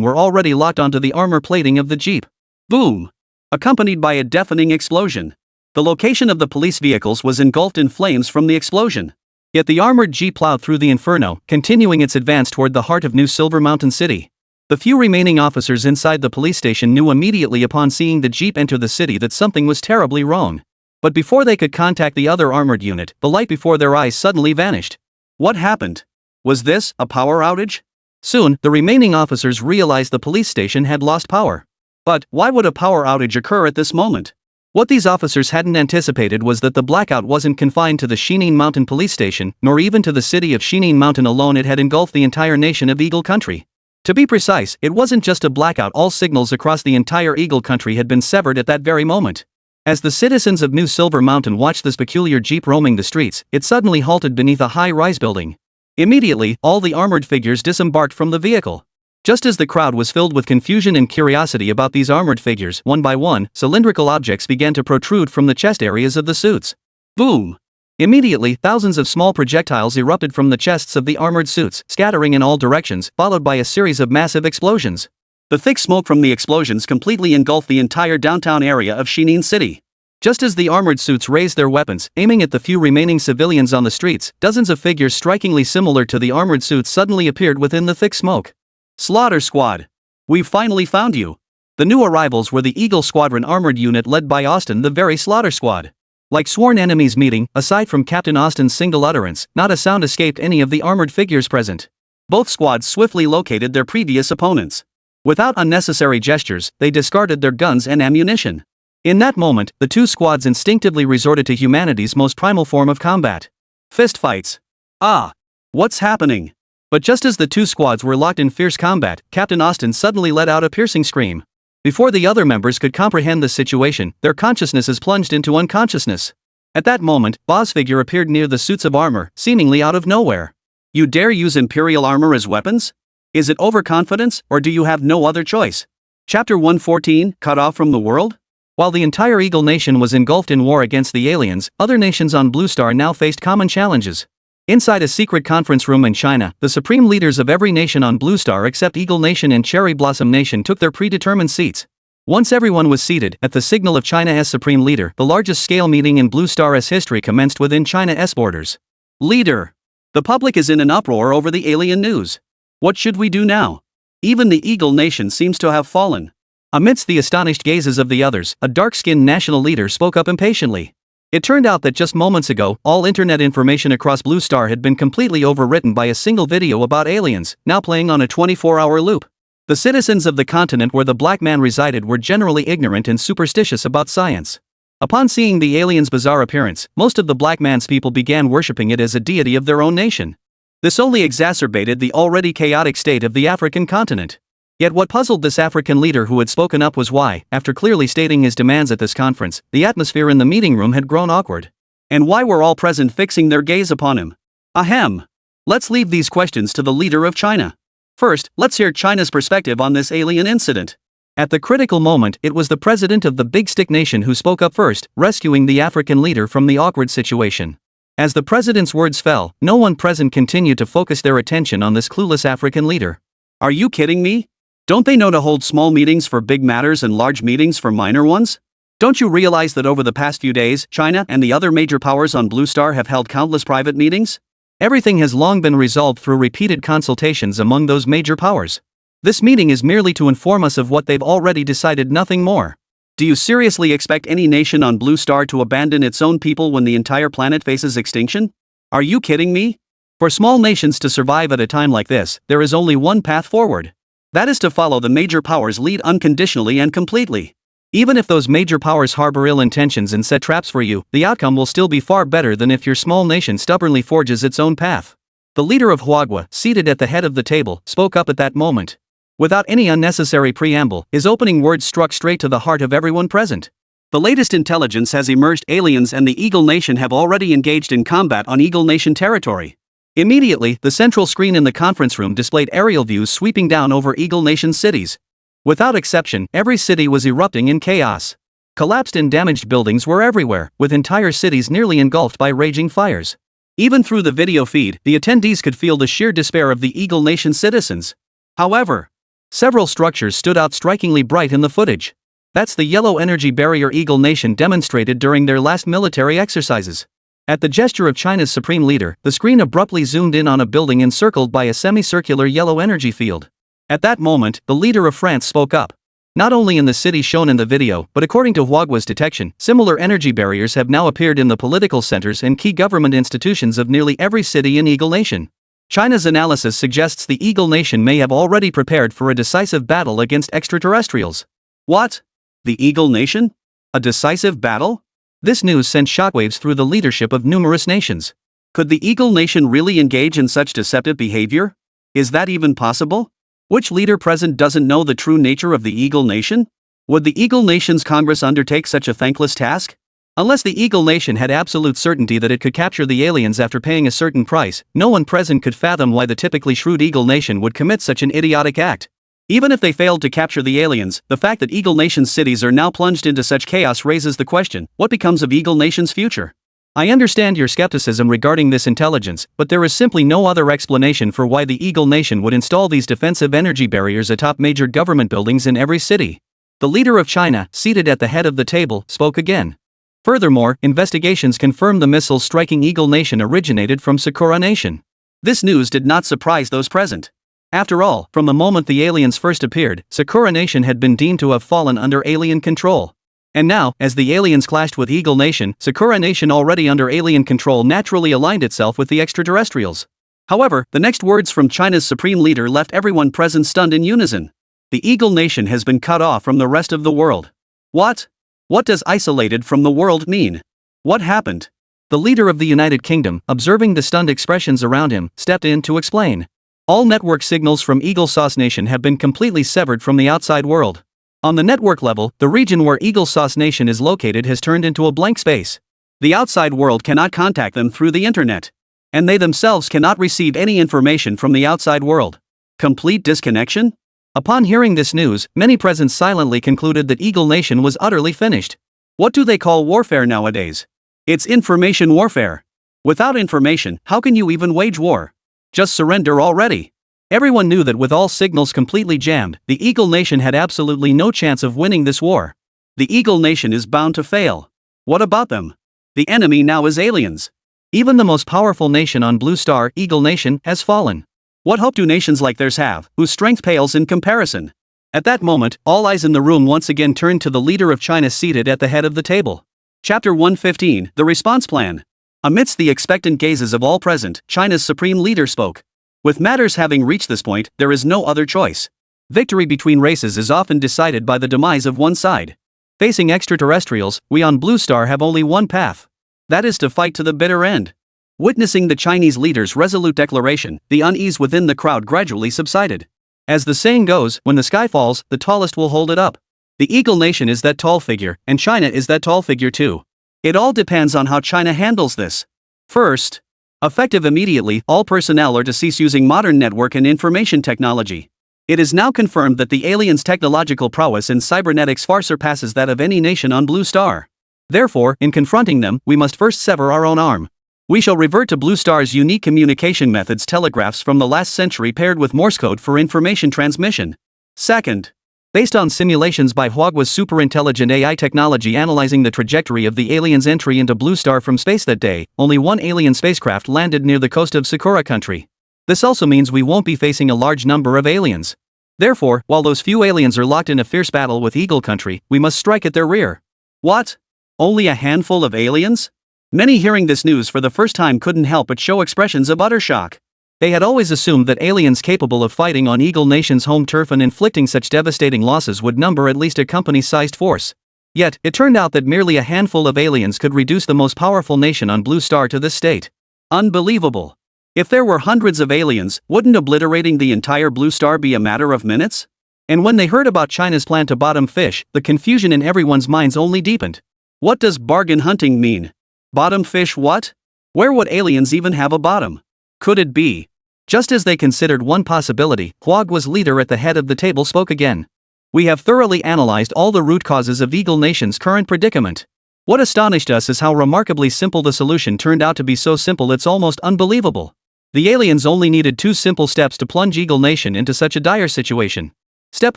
were already locked onto the armor plating of the Jeep. Boom! Accompanied by a deafening explosion. The location of the police vehicles was engulfed in flames from the explosion. Yet the armored Jeep plowed through the inferno, continuing its advance toward the heart of New Silver Mountain City. The few remaining officers inside the police station knew immediately upon seeing the Jeep enter the city that something was terribly wrong. But before they could contact the other armored unit, the light before their eyes suddenly vanished. What happened? Was this a power outage? Soon, the remaining officers realized the police station had lost power. But why would a power outage occur at this moment? What these officers hadn't anticipated was that the blackout wasn't confined to the Shinin Mountain police station, nor even to the city of Shinin Mountain alone. It had engulfed the entire nation of Eagle Country. To be precise, it wasn't just a blackout, all signals across the entire Eagle Country had been severed at that very moment. As the citizens of New Silver Mountain watched this peculiar Jeep roaming the streets, it suddenly halted beneath a high-rise building. Immediately, all the armored figures disembarked from the vehicle. Just as the crowd was filled with confusion and curiosity about these armored figures, one by one, cylindrical objects began to protrude from the chest areas of the suits. Boom! Immediately, thousands of small projectiles erupted from the chests of the armored suits, scattering in all directions, followed by a series of massive explosions. The thick smoke from the explosions completely engulfed the entire downtown area of Shinin City. Just as the armored suits raised their weapons, aiming at the few remaining civilians on the streets, dozens of figures strikingly similar to the armored suits suddenly appeared within the thick smoke. Slaughter Squad! We've finally found you! The new arrivals were the Eagle Squadron armored unit led by Austin, the very Slaughter Squad. Like sworn enemies meeting, aside from Captain Austin's single utterance, not a sound escaped any of the armored figures present. Both squads swiftly located their previous opponents. Without unnecessary gestures, they discarded their guns and ammunition. In that moment, the two squads instinctively resorted to humanity's most primal form of combat. Fist fights. Ah! What's happening? But just as the two squads were locked in fierce combat, Captain Austin suddenly let out a piercing scream. Before the other members could comprehend the situation, their consciousnesses plunged into unconsciousness. At that moment, Bo's figure appeared near the suits of armor, seemingly out of nowhere. You dare use Imperial armor as weapons? Is it overconfidence, or do you have no other choice? Chapter 114, Cut Off from the World? While the entire Eagle Nation was engulfed in war against the aliens, other nations on Blue Star now faced common challenges. Inside a secret conference room in China, the supreme leaders of every nation on Blue Star except Eagle Nation and Cherry Blossom Nation took their predetermined seats. Once everyone was seated, at the signal of China's supreme leader, the largest scale meeting in Blue Star's history commenced within China's borders. Leader! The public is in an uproar over the alien news. What should we do now? Even the Eagle Nation seems to have fallen. Amidst the astonished gazes of the others, a dark-skinned national leader spoke up impatiently. It turned out that just moments ago, all internet information across Blue Star had been completely overwritten by a single video about aliens, now playing on a 24-hour loop. The citizens of the continent where the black man resided were generally ignorant and superstitious about science. Upon seeing the alien's bizarre appearance, most of the black man's people began worshipping it as a deity of their own nation. This only exacerbated the already chaotic state of the African continent. Yet what puzzled this African leader who had spoken up was why, after clearly stating his demands at this conference, the atmosphere in the meeting room had grown awkward. And why were all present fixing their gaze upon him? Ahem! Let's leave these questions to the leader of China. First, let's hear China's perspective on this alien incident. At the critical moment, it was the president of the Big Stick Nation who spoke up first, rescuing the African leader from the awkward situation. As the president's words fell, no one present continued to focus their attention on this clueless African leader. Are you kidding me? Don't they know to hold small meetings for big matters and large meetings for minor ones? Don't you realize that over the past few days, China and the other major powers on Blue Star have held countless private meetings? Everything has long been resolved through repeated consultations among those major powers. This meeting is merely to inform us of what they've already decided, nothing more. Do you seriously expect any nation on Blue Star to abandon its own people when the entire planet faces extinction? Are you kidding me? For small nations to survive at a time like this, there is only one path forward. That is to follow the major powers' lead unconditionally and completely. Even if those major powers harbor ill intentions and set traps for you, the outcome will still be far better than if your small nation stubbornly forges its own path. The leader of Huagua, seated at the head of the table, spoke up at that moment. Without any unnecessary preamble, his opening words struck straight to the heart of everyone present. The latest intelligence has emerged. Aliens and the Eagle Nation have already engaged in combat on Eagle Nation territory. Immediately, the central screen in the conference room displayed aerial views sweeping down over Eagle Nation cities. Without exception, every city was erupting in chaos. Collapsed and damaged buildings were everywhere, with entire cities nearly engulfed by raging fires. Even through the video feed, the attendees could feel the sheer despair of the Eagle Nation citizens. However, several structures stood out strikingly bright in the footage. That's the yellow energy barrier Eagle Nation demonstrated during their last military exercises. At the gesture of China's supreme leader, the screen abruptly zoomed in on a building encircled by a semicircular yellow energy field. At that moment, the leader of France spoke up. Not only in the city shown in the video, but according to Huagua's detection, similar energy barriers have now appeared in the political centers and key government institutions of nearly every city in Eagle Nation. China's analysis suggests the Eagle Nation may have already prepared for a decisive battle against extraterrestrials. What? The Eagle Nation? A decisive battle? This news sent shockwaves through the leadership of numerous nations. Could the Eagle Nation really engage in such deceptive behavior? Is that even possible? Which leader present doesn't know the true nature of the Eagle Nation? Would the Eagle Nation's Congress undertake such a thankless task? Unless the Eagle Nation had absolute certainty that it could capture the aliens after paying a certain price, no one present could fathom why the typically shrewd Eagle Nation would commit such an idiotic act. Even if they failed to capture the aliens, the fact that Eagle Nation's cities are now plunged into such chaos raises the question, what becomes of Eagle Nation's future? I understand your skepticism regarding this intelligence, but there is simply no other explanation for why the Eagle Nation would install these defensive energy barriers atop major government buildings in every city. The leader of China, seated at the head of the table, spoke again. Furthermore, investigations confirm the missiles striking Eagle Nation originated from Sakura Nation. This news did not surprise those present. After all, from the moment the aliens first appeared, Sakura Nation had been deemed to have fallen under alien control. And now, as the aliens clashed with Eagle Nation, Sakura Nation already under alien control naturally aligned itself with the extraterrestrials. However, the next words from China's supreme leader left everyone present stunned in unison. The Eagle Nation has been cut off from the rest of the world. What? What does isolated from the world mean? What happened? The leader of the United Kingdom, observing the stunned expressions around him, stepped in to explain. All network signals from Eagle Sauce Nation have been completely severed from the outside world. On the network level, the region where Eagle Sauce Nation is located has turned into a blank space. The outside world cannot contact them through the internet. And they themselves cannot receive any information from the outside world. Complete disconnection? Upon hearing this news, many present silently concluded that Eagle Nation was utterly finished. What do they call warfare nowadays? It's information warfare. Without information, how can you even wage war? Just surrender already. Everyone knew that with all signals completely jammed, the Eagle Nation had absolutely no chance of winning this war. The Eagle Nation is bound to fail. What about them? The enemy now is aliens. Even the most powerful nation on Blue Star, Eagle Nation, has fallen. What hope do nations like theirs have, whose strength pales in comparison? At that moment, all eyes in the room once again turned to the leader of China seated at the head of the table. Chapter 115, The Response Plan. Amidst the expectant gazes of all present, China's supreme leader spoke. With matters having reached this point, there is no other choice. Victory between races is often decided by the demise of one side. Facing extraterrestrials, we on Blue Star have only one path. That is to fight to the bitter end. Witnessing the Chinese leader's resolute declaration, the unease within the crowd gradually subsided. As the saying goes, when the sky falls, the tallest will hold it up. The Eagle Nation is that tall figure, and China is that tall figure too. It all depends on how China handles this. First, effective immediately, all personnel are to cease using modern network and information technology. It is now confirmed that the aliens' technological prowess in cybernetics far surpasses that of any nation on Blue Star. Therefore, in confronting them, we must first sever our own arm. We shall revert to Blue Star's unique communication methods, telegraphs from the last century paired with Morse code for information transmission. Second, based on simulations by Huawei's superintelligent AI technology analyzing the trajectory of the aliens' entry into Blue Star from space that day, only one alien spacecraft landed near the coast of Sakura country. This also means we won't be facing a large number of aliens. Therefore, while those few aliens are locked in a fierce battle with Eagle Country, we must strike at their rear. What? Only a handful of aliens? Many hearing this news for the first time couldn't help but show expressions of utter shock. They had always assumed that aliens capable of fighting on Eagle Nation's home turf and inflicting such devastating losses would number at least a company-sized force. Yet, it turned out that merely a handful of aliens could reduce the most powerful nation on Blue Star to this state. Unbelievable. If there were hundreds of aliens, wouldn't obliterating the entire Blue Star be a matter of minutes? And when they heard about China's plan to bottom fish, the confusion in everyone's minds only deepened. What does bargain hunting mean? Bottom fish what? Where would aliens even have a bottom? Could it be? Just as they considered one possibility, Huawei's leader at the head of the table spoke again. We have thoroughly analyzed all the root causes of Eagle Nation's current predicament. What astonished us is how remarkably simple the solution turned out to be, so simple it's almost unbelievable. The aliens only needed 2 simple steps to plunge Eagle Nation into such a dire situation. Step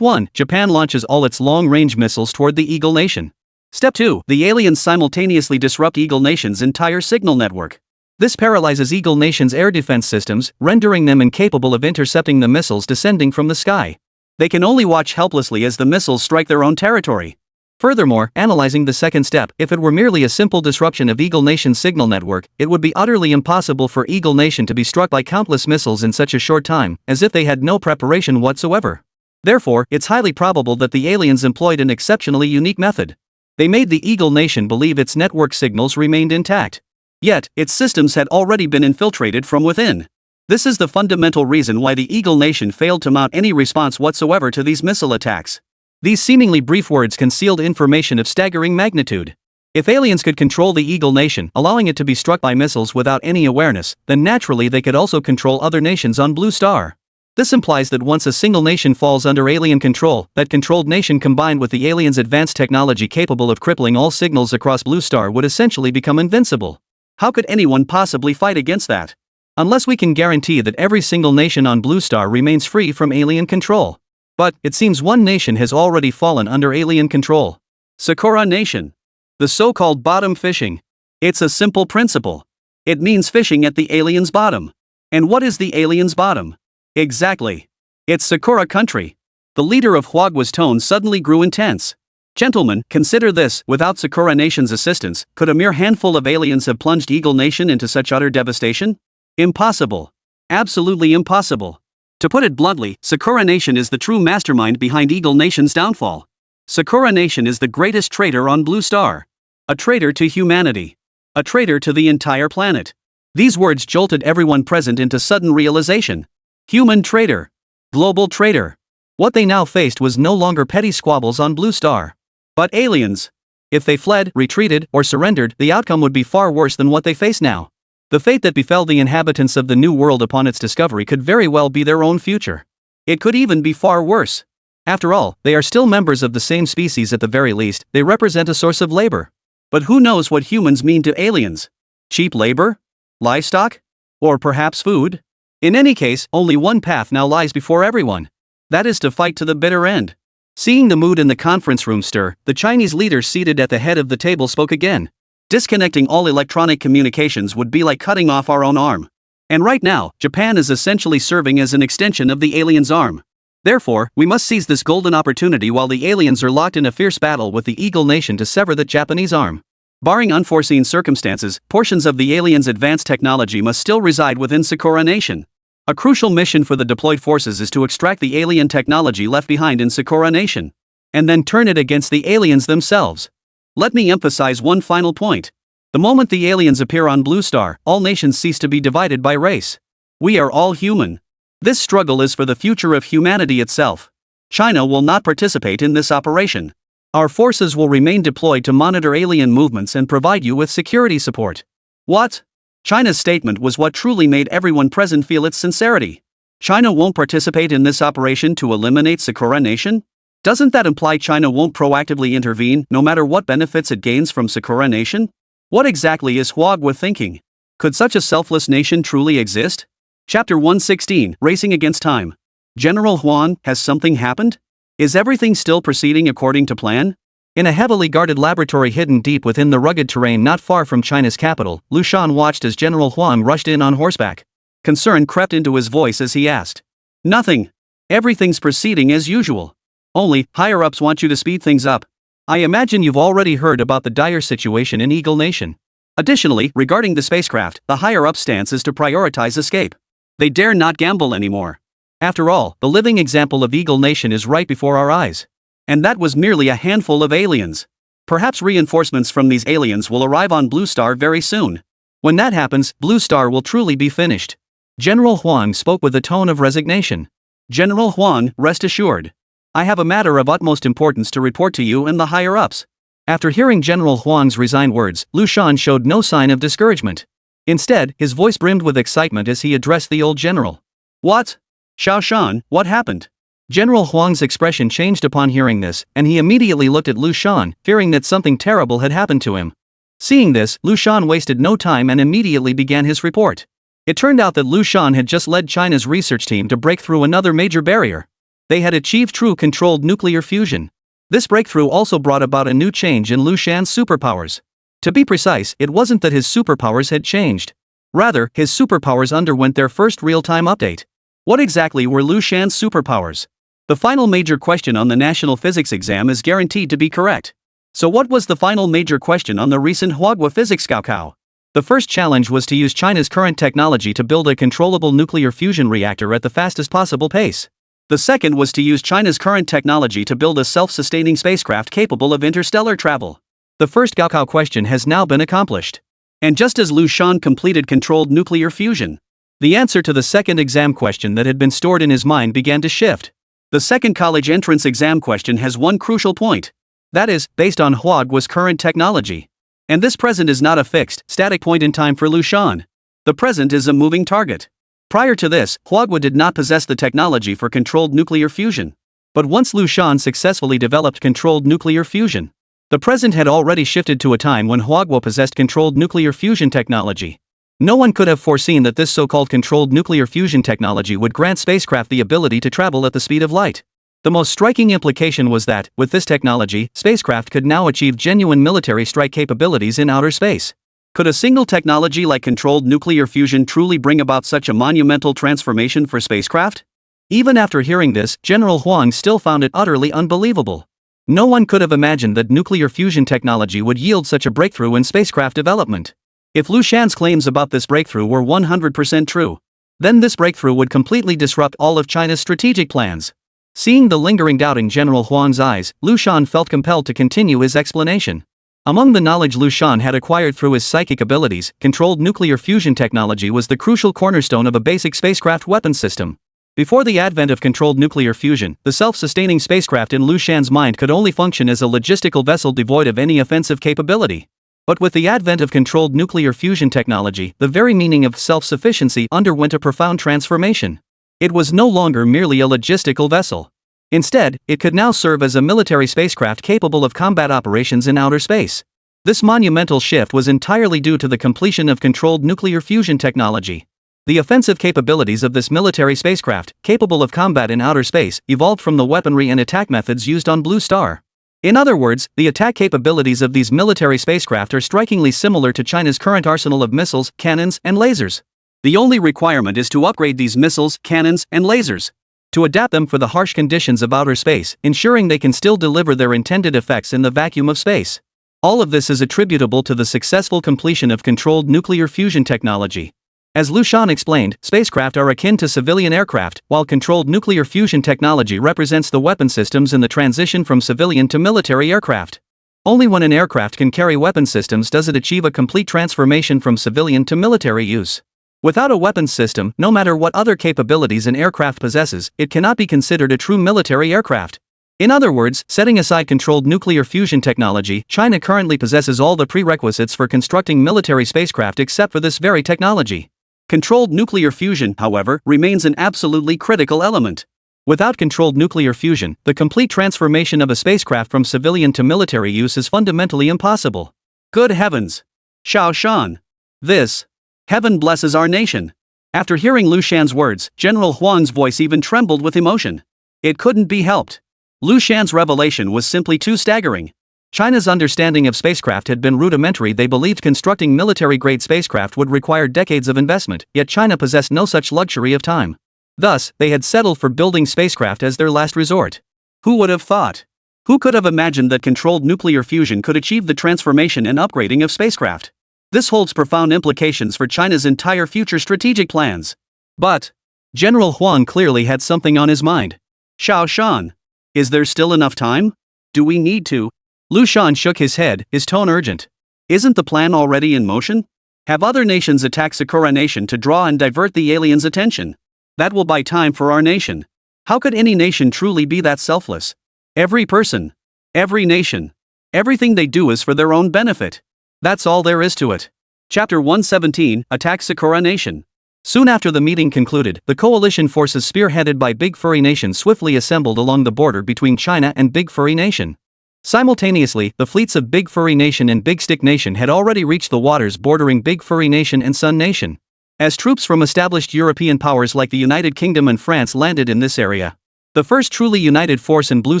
1, Japan launches all its long-range missiles toward the Eagle Nation. Step 2, the aliens simultaneously disrupt Eagle Nation's entire signal network. This paralyzes Eagle Nation's air defense systems, rendering them incapable of intercepting the missiles descending from the sky. They can only watch helplessly as the missiles strike their own territory. Furthermore, analyzing the second step, if it were merely a simple disruption of Eagle Nation's signal network, it would be utterly impossible for Eagle Nation to be struck by countless missiles in such a short time, as if they had no preparation whatsoever. Therefore, it's highly probable that the aliens employed an exceptionally unique method. They made the Eagle Nation believe its network signals remained intact. Yet, its systems had already been infiltrated from within. This is the fundamental reason why the Eagle Nation failed to mount any response whatsoever to these missile attacks. These seemingly brief words concealed information of staggering magnitude. If aliens could control the Eagle Nation, allowing it to be struck by missiles without any awareness, then naturally they could also control other nations on Blue Star. This implies that once a single nation falls under alien control, that controlled nation combined with the aliens' advanced technology capable of crippling all signals across Blue Star would essentially become invincible. How could anyone possibly fight against that? Unless we can guarantee that every single nation on Blue Star remains free from alien control. But it seems one nation has already fallen under alien control. Sakura Nation. The so-called bottom fishing. It's a simple principle. It means fishing at the alien's bottom. And what is the alien's bottom? Exactly. It's Sakura country. The leader of Huagua's tone suddenly grew intense. Gentlemen, consider this: without Sakura Nation's assistance, could a mere handful of aliens have plunged Eagle Nation into such utter devastation? Impossible. Absolutely impossible. To put it bluntly, Sakura Nation is the true mastermind behind Eagle Nation's downfall. Sakura Nation is the greatest traitor on Blue Star. A traitor to humanity. A traitor to the entire planet. These words jolted everyone present into sudden realization. Human traitor. Global traitor. What they now faced was no longer petty squabbles on Blue Star, but aliens. If they fled, retreated, or surrendered, the outcome would be far worse than what they face now. The fate that befell the inhabitants of the New World upon its discovery could very well be their own future. It could even be far worse. After all, they are still members of the same species at the very least. They represent a source of labor. But who knows what humans mean to aliens? Cheap labor? Livestock? Or perhaps food? In any case, only one path now lies before everyone. That is to fight to the bitter end. Seeing the mood in the conference room stir, the Chinese leader seated at the head of the table spoke again. Disconnecting all electronic communications would be like cutting off our own arm. And right now, Japan is essentially serving as an extension of the alien's arm. Therefore, we must seize this golden opportunity while the aliens are locked in a fierce battle with the Eagle Nation to sever the Japanese arm. Barring unforeseen circumstances, portions of the aliens' advanced technology must still reside within Sakura Nation. A crucial mission for the deployed forces is to extract the alien technology left behind in Sakura Nation, and then turn it against the aliens themselves. Let me emphasize one final point. The moment the aliens appear on Blue Star, all nations cease to be divided by race. We are all human. This struggle is for the future of humanity itself. China will not participate in this operation. Our forces will remain deployed to monitor alien movements and provide you with security support. What? China's statement was what truly made everyone present feel its sincerity. China won't participate in this operation to eliminate Sakura Nation? Doesn't that imply China won't proactively intervene no matter what benefits it gains from Sakura Nation? What exactly is Huagua thinking? Could such a selfless nation truly exist? Chapter 116, Racing Against Time. General Huan, has something happened? Is everything still proceeding according to plan? In a heavily guarded laboratory hidden deep within the rugged terrain not far from China's capital, Liu Shan watched as General Huang rushed in on horseback. Concern crept into his voice as he asked. Nothing. Everything's proceeding as usual. Only, higher-ups want you to speed things up. I imagine you've already heard about the dire situation in Eagle Nation. Additionally, regarding the spacecraft, the higher-up stance is to prioritize escape. They dare not gamble anymore. After all, the living example of Eagle Nation is right before our eyes. And that was merely a handful of aliens. Perhaps reinforcements from these aliens will arrive on Blue Star very soon. When that happens, Blue Star will truly be finished. General Huang spoke with a tone of resignation. General Huang, rest assured. I have a matter of utmost importance to report to you and the higher-ups. After hearing General Huang's resigned words, Liu Shan showed no sign of discouragement. Instead, his voice brimmed with excitement as he addressed the old general. What? Xiao Shan, what happened? General Huang's expression changed upon hearing this, and he immediately looked at Liu Shan, fearing that something terrible had happened to him. Seeing this, Liu Shan wasted no time and immediately began his report. It turned out that Liu Shan had just led China's research team to break through another major barrier. They had achieved true controlled nuclear fusion. This breakthrough also brought about a new change in Liu Shan's superpowers. To be precise, it wasn't that his superpowers had changed. Rather, his superpowers underwent their first real-time update. What exactly were Liu Shan's superpowers? The final major question on the national physics exam is guaranteed to be correct. So what was the final major question on the recent Huagua Physics Gaokao? The first challenge was to use China's current technology to build a controllable nuclear fusion reactor at the fastest possible pace. The second was to use China's current technology to build a self-sustaining spacecraft capable of interstellar travel. The first Gaokao question has now been accomplished. And just as Liu Shan completed controlled nuclear fusion, the answer to the second exam question that had been stored in his mind began to shift. The second college entrance exam question has one crucial point. That is, based on Huagua's current technology. And this present is not a fixed, static point in time for Liu Shan. The present is a moving target. Prior to this, Huagua did not possess the technology for controlled nuclear fusion. But once Liu Shan successfully developed controlled nuclear fusion, The present had already shifted to a time when Huagwo possessed controlled nuclear fusion technology. No one could have foreseen that this so-called controlled nuclear fusion technology would grant spacecraft the ability to travel at the speed of light. The most striking implication was that, with this technology, spacecraft could now achieve genuine military strike capabilities in outer space. Could a single technology like controlled nuclear fusion truly bring about such a monumental transformation for spacecraft? Even after hearing this, General Huang still found it utterly unbelievable. No one could have imagined that nuclear fusion technology would yield such a breakthrough in spacecraft development. If Liu Shan's claims about this breakthrough were 100% true, then this breakthrough would completely disrupt all of China's strategic plans. Seeing the lingering doubt in General Huang's eyes, Liu Shan felt compelled to continue his explanation. Among the knowledge Liu Shan had acquired through his psychic abilities, controlled nuclear fusion technology was the crucial cornerstone of a basic spacecraft weapon system. Before the advent of controlled nuclear fusion, the self-sustaining spacecraft in Liu Shan's mind could only function as a logistical vessel devoid of any offensive capability. But with the advent of controlled nuclear fusion technology, the very meaning of self-sufficiency underwent a profound transformation. It was no longer merely a logistical vessel. Instead, it could now serve as a military spacecraft capable of combat operations in outer space. This monumental shift was entirely due to the completion of controlled nuclear fusion technology. The offensive capabilities of this military spacecraft, capable of combat in outer space, evolved from the weaponry and attack methods used on Blue Star. In other words, the attack capabilities of these military spacecraft are strikingly similar to China's current arsenal of missiles, cannons, and lasers. The only requirement is to upgrade these missiles, cannons, and lasers, to adapt them for the harsh conditions of outer space, ensuring they can still deliver their intended effects in the vacuum of space. All of this is attributable to the successful completion of controlled nuclear fusion technology. As Liu Shan explained, spacecraft are akin to civilian aircraft, while controlled nuclear fusion technology represents the weapon systems in the transition from civilian to military aircraft. Only when an aircraft can carry weapon systems does it achieve a complete transformation from civilian to military use. Without a weapons system, no matter what other capabilities an aircraft possesses, it cannot be considered a true military aircraft. In other words, setting aside controlled nuclear fusion technology, China currently possesses all the prerequisites for constructing military spacecraft except for this very technology. Controlled nuclear fusion, however, remains an absolutely critical element. Without controlled nuclear fusion, the complete transformation of a spacecraft from civilian to military use is fundamentally impossible. Good heavens! Xiao Shan! This! Heaven blesses our nation! After hearing Liu Shan's words, General Huang's voice even trembled with emotion. It couldn't be helped. Liu Shan's revelation was simply too staggering. China's understanding of spacecraft had been rudimentary. They believed constructing military-grade spacecraft would require decades of investment, yet China possessed no such luxury of time. Thus, they had settled for building spacecraft as their last resort. Who would have thought? Who could have imagined that controlled nuclear fusion could achieve the transformation and upgrading of spacecraft? This holds profound implications for China's entire future strategic plans. But General Huang clearly had something on his mind. Xiao Shan, is there still enough time? Do we need to? Liu Shan shook his head, his tone urgent. Isn't the plan already in motion? Have other nations attacked Sakura nation to draw and divert the aliens' attention? That will buy time for our nation. How could any nation truly be that selfless? Every person, every nation, everything they do is for their own benefit. That's all there is to it. Chapter 117, Attack Sakura Nation. Soon after the meeting concluded, the coalition forces spearheaded by Big Furry Nation swiftly assembled along the border between China and Big Furry Nation. Simultaneously, the fleets of Big Furry Nation and Big Stick Nation had already reached the waters bordering Big Furry Nation and Sun Nation. As troops from established European powers like the United Kingdom and France landed in this area, the first truly united force in Blue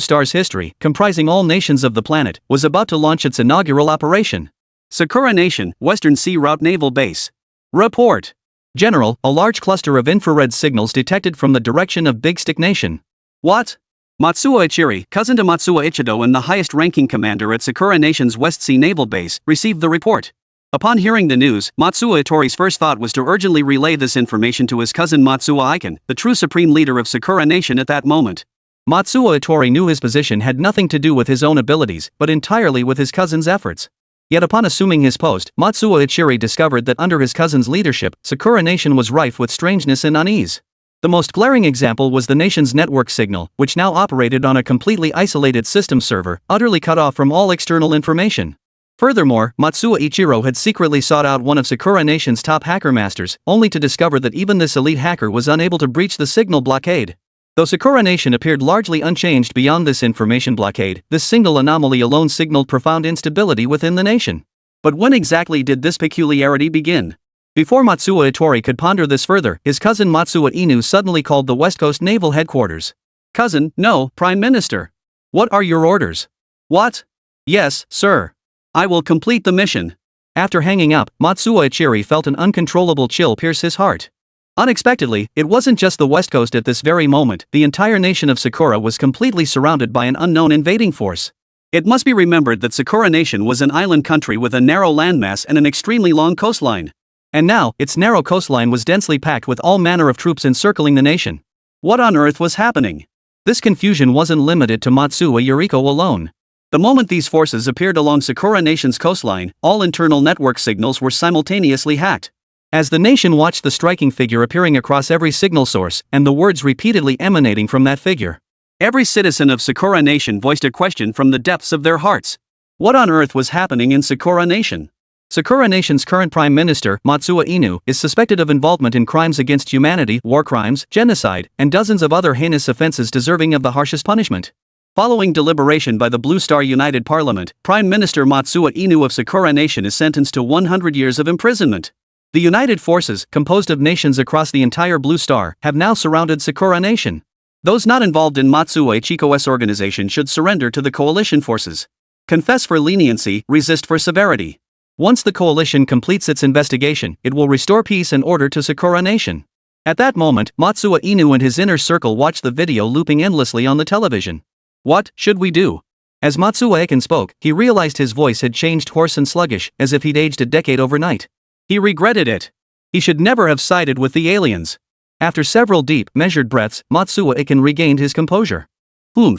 Star's history, comprising all nations of the planet, was about to launch its inaugural operation. Sakura Nation, Western Sea Route Naval Base. Report. General, a large cluster of infrared signals detected from the direction of Big Stick Nation. What? Matsuo Ichiri, cousin to Matsuo Ichido and the highest-ranking commander at Sakura Nation's West Sea Naval Base, received the report. Upon hearing the news, Matsuo Itori's first thought was to urgently relay this information to his cousin Matsuo Aiken, the true supreme leader of Sakura Nation at that moment. Matsuo Itori knew his position had nothing to do with his own abilities, but entirely with his cousin's efforts. Yet upon assuming his post, Matsuo Ichiri discovered that under his cousin's leadership, Sakura Nation was rife with strangeness and unease. The most glaring example was the nation's network signal, which now operated on a completely isolated system server, utterly cut off from all external information. Furthermore, Matsuo Ichiro had secretly sought out one of Sakura Nation's top hacker masters, only to discover that even this elite hacker was unable to breach the signal blockade. Though Sakura Nation appeared largely unchanged beyond this information blockade, this single anomaly alone signaled profound instability within the nation. But when exactly did this peculiarity begin? Before Matsuo Itori could ponder this further, his cousin Matsuo Inu suddenly called the West Coast Naval Headquarters. Cousin, no, Prime Minister. What are your orders? What? Yes, sir. I will complete the mission. After hanging up, Matsuo Ichiri felt an uncontrollable chill pierce his heart. Unexpectedly, it wasn't just the West Coast at this very moment, the entire nation of Sakura was completely surrounded by an unknown invading force. It must be remembered that Sakura Nation was an island country with a narrow landmass and an extremely long coastline. And now, its narrow coastline was densely packed with all manner of troops encircling the nation. What on earth was happening? This confusion wasn't limited to Matsuo Yuriko alone. The moment these forces appeared along Sakura Nation's coastline, all internal network signals were simultaneously hacked. As the nation watched the striking figure appearing across every signal source, and the words repeatedly emanating from that figure, every citizen of Sakura Nation voiced a question from the depths of their hearts. What on earth was happening in Sakura Nation? Sakura Nation's current Prime Minister, Matsuo Inu, is suspected of involvement in crimes against humanity, war crimes, genocide, and dozens of other heinous offenses deserving of the harshest punishment. Following deliberation by the Blue Star United Parliament, Prime Minister Matsuo Inu of Sakura Nation is sentenced to 100 years of imprisonment. The United Forces, composed of nations across the entire Blue Star, have now surrounded Sakura Nation. Those not involved in Matsuo Ichiko's organization should surrender to the coalition forces. Confess for leniency, resist for severity. Once the coalition completes its investigation, it will restore peace and order to Sakura Nation. At that moment, Matsuo Inu and his inner circle watched the video looping endlessly on the television. What should we do? As Matsuo Ikin spoke, he realized his voice had changed hoarse and sluggish, as if he'd aged a decade overnight. He regretted it. He should never have sided with the aliens. After several deep, measured breaths, Matsuo Ikin regained his composure. Who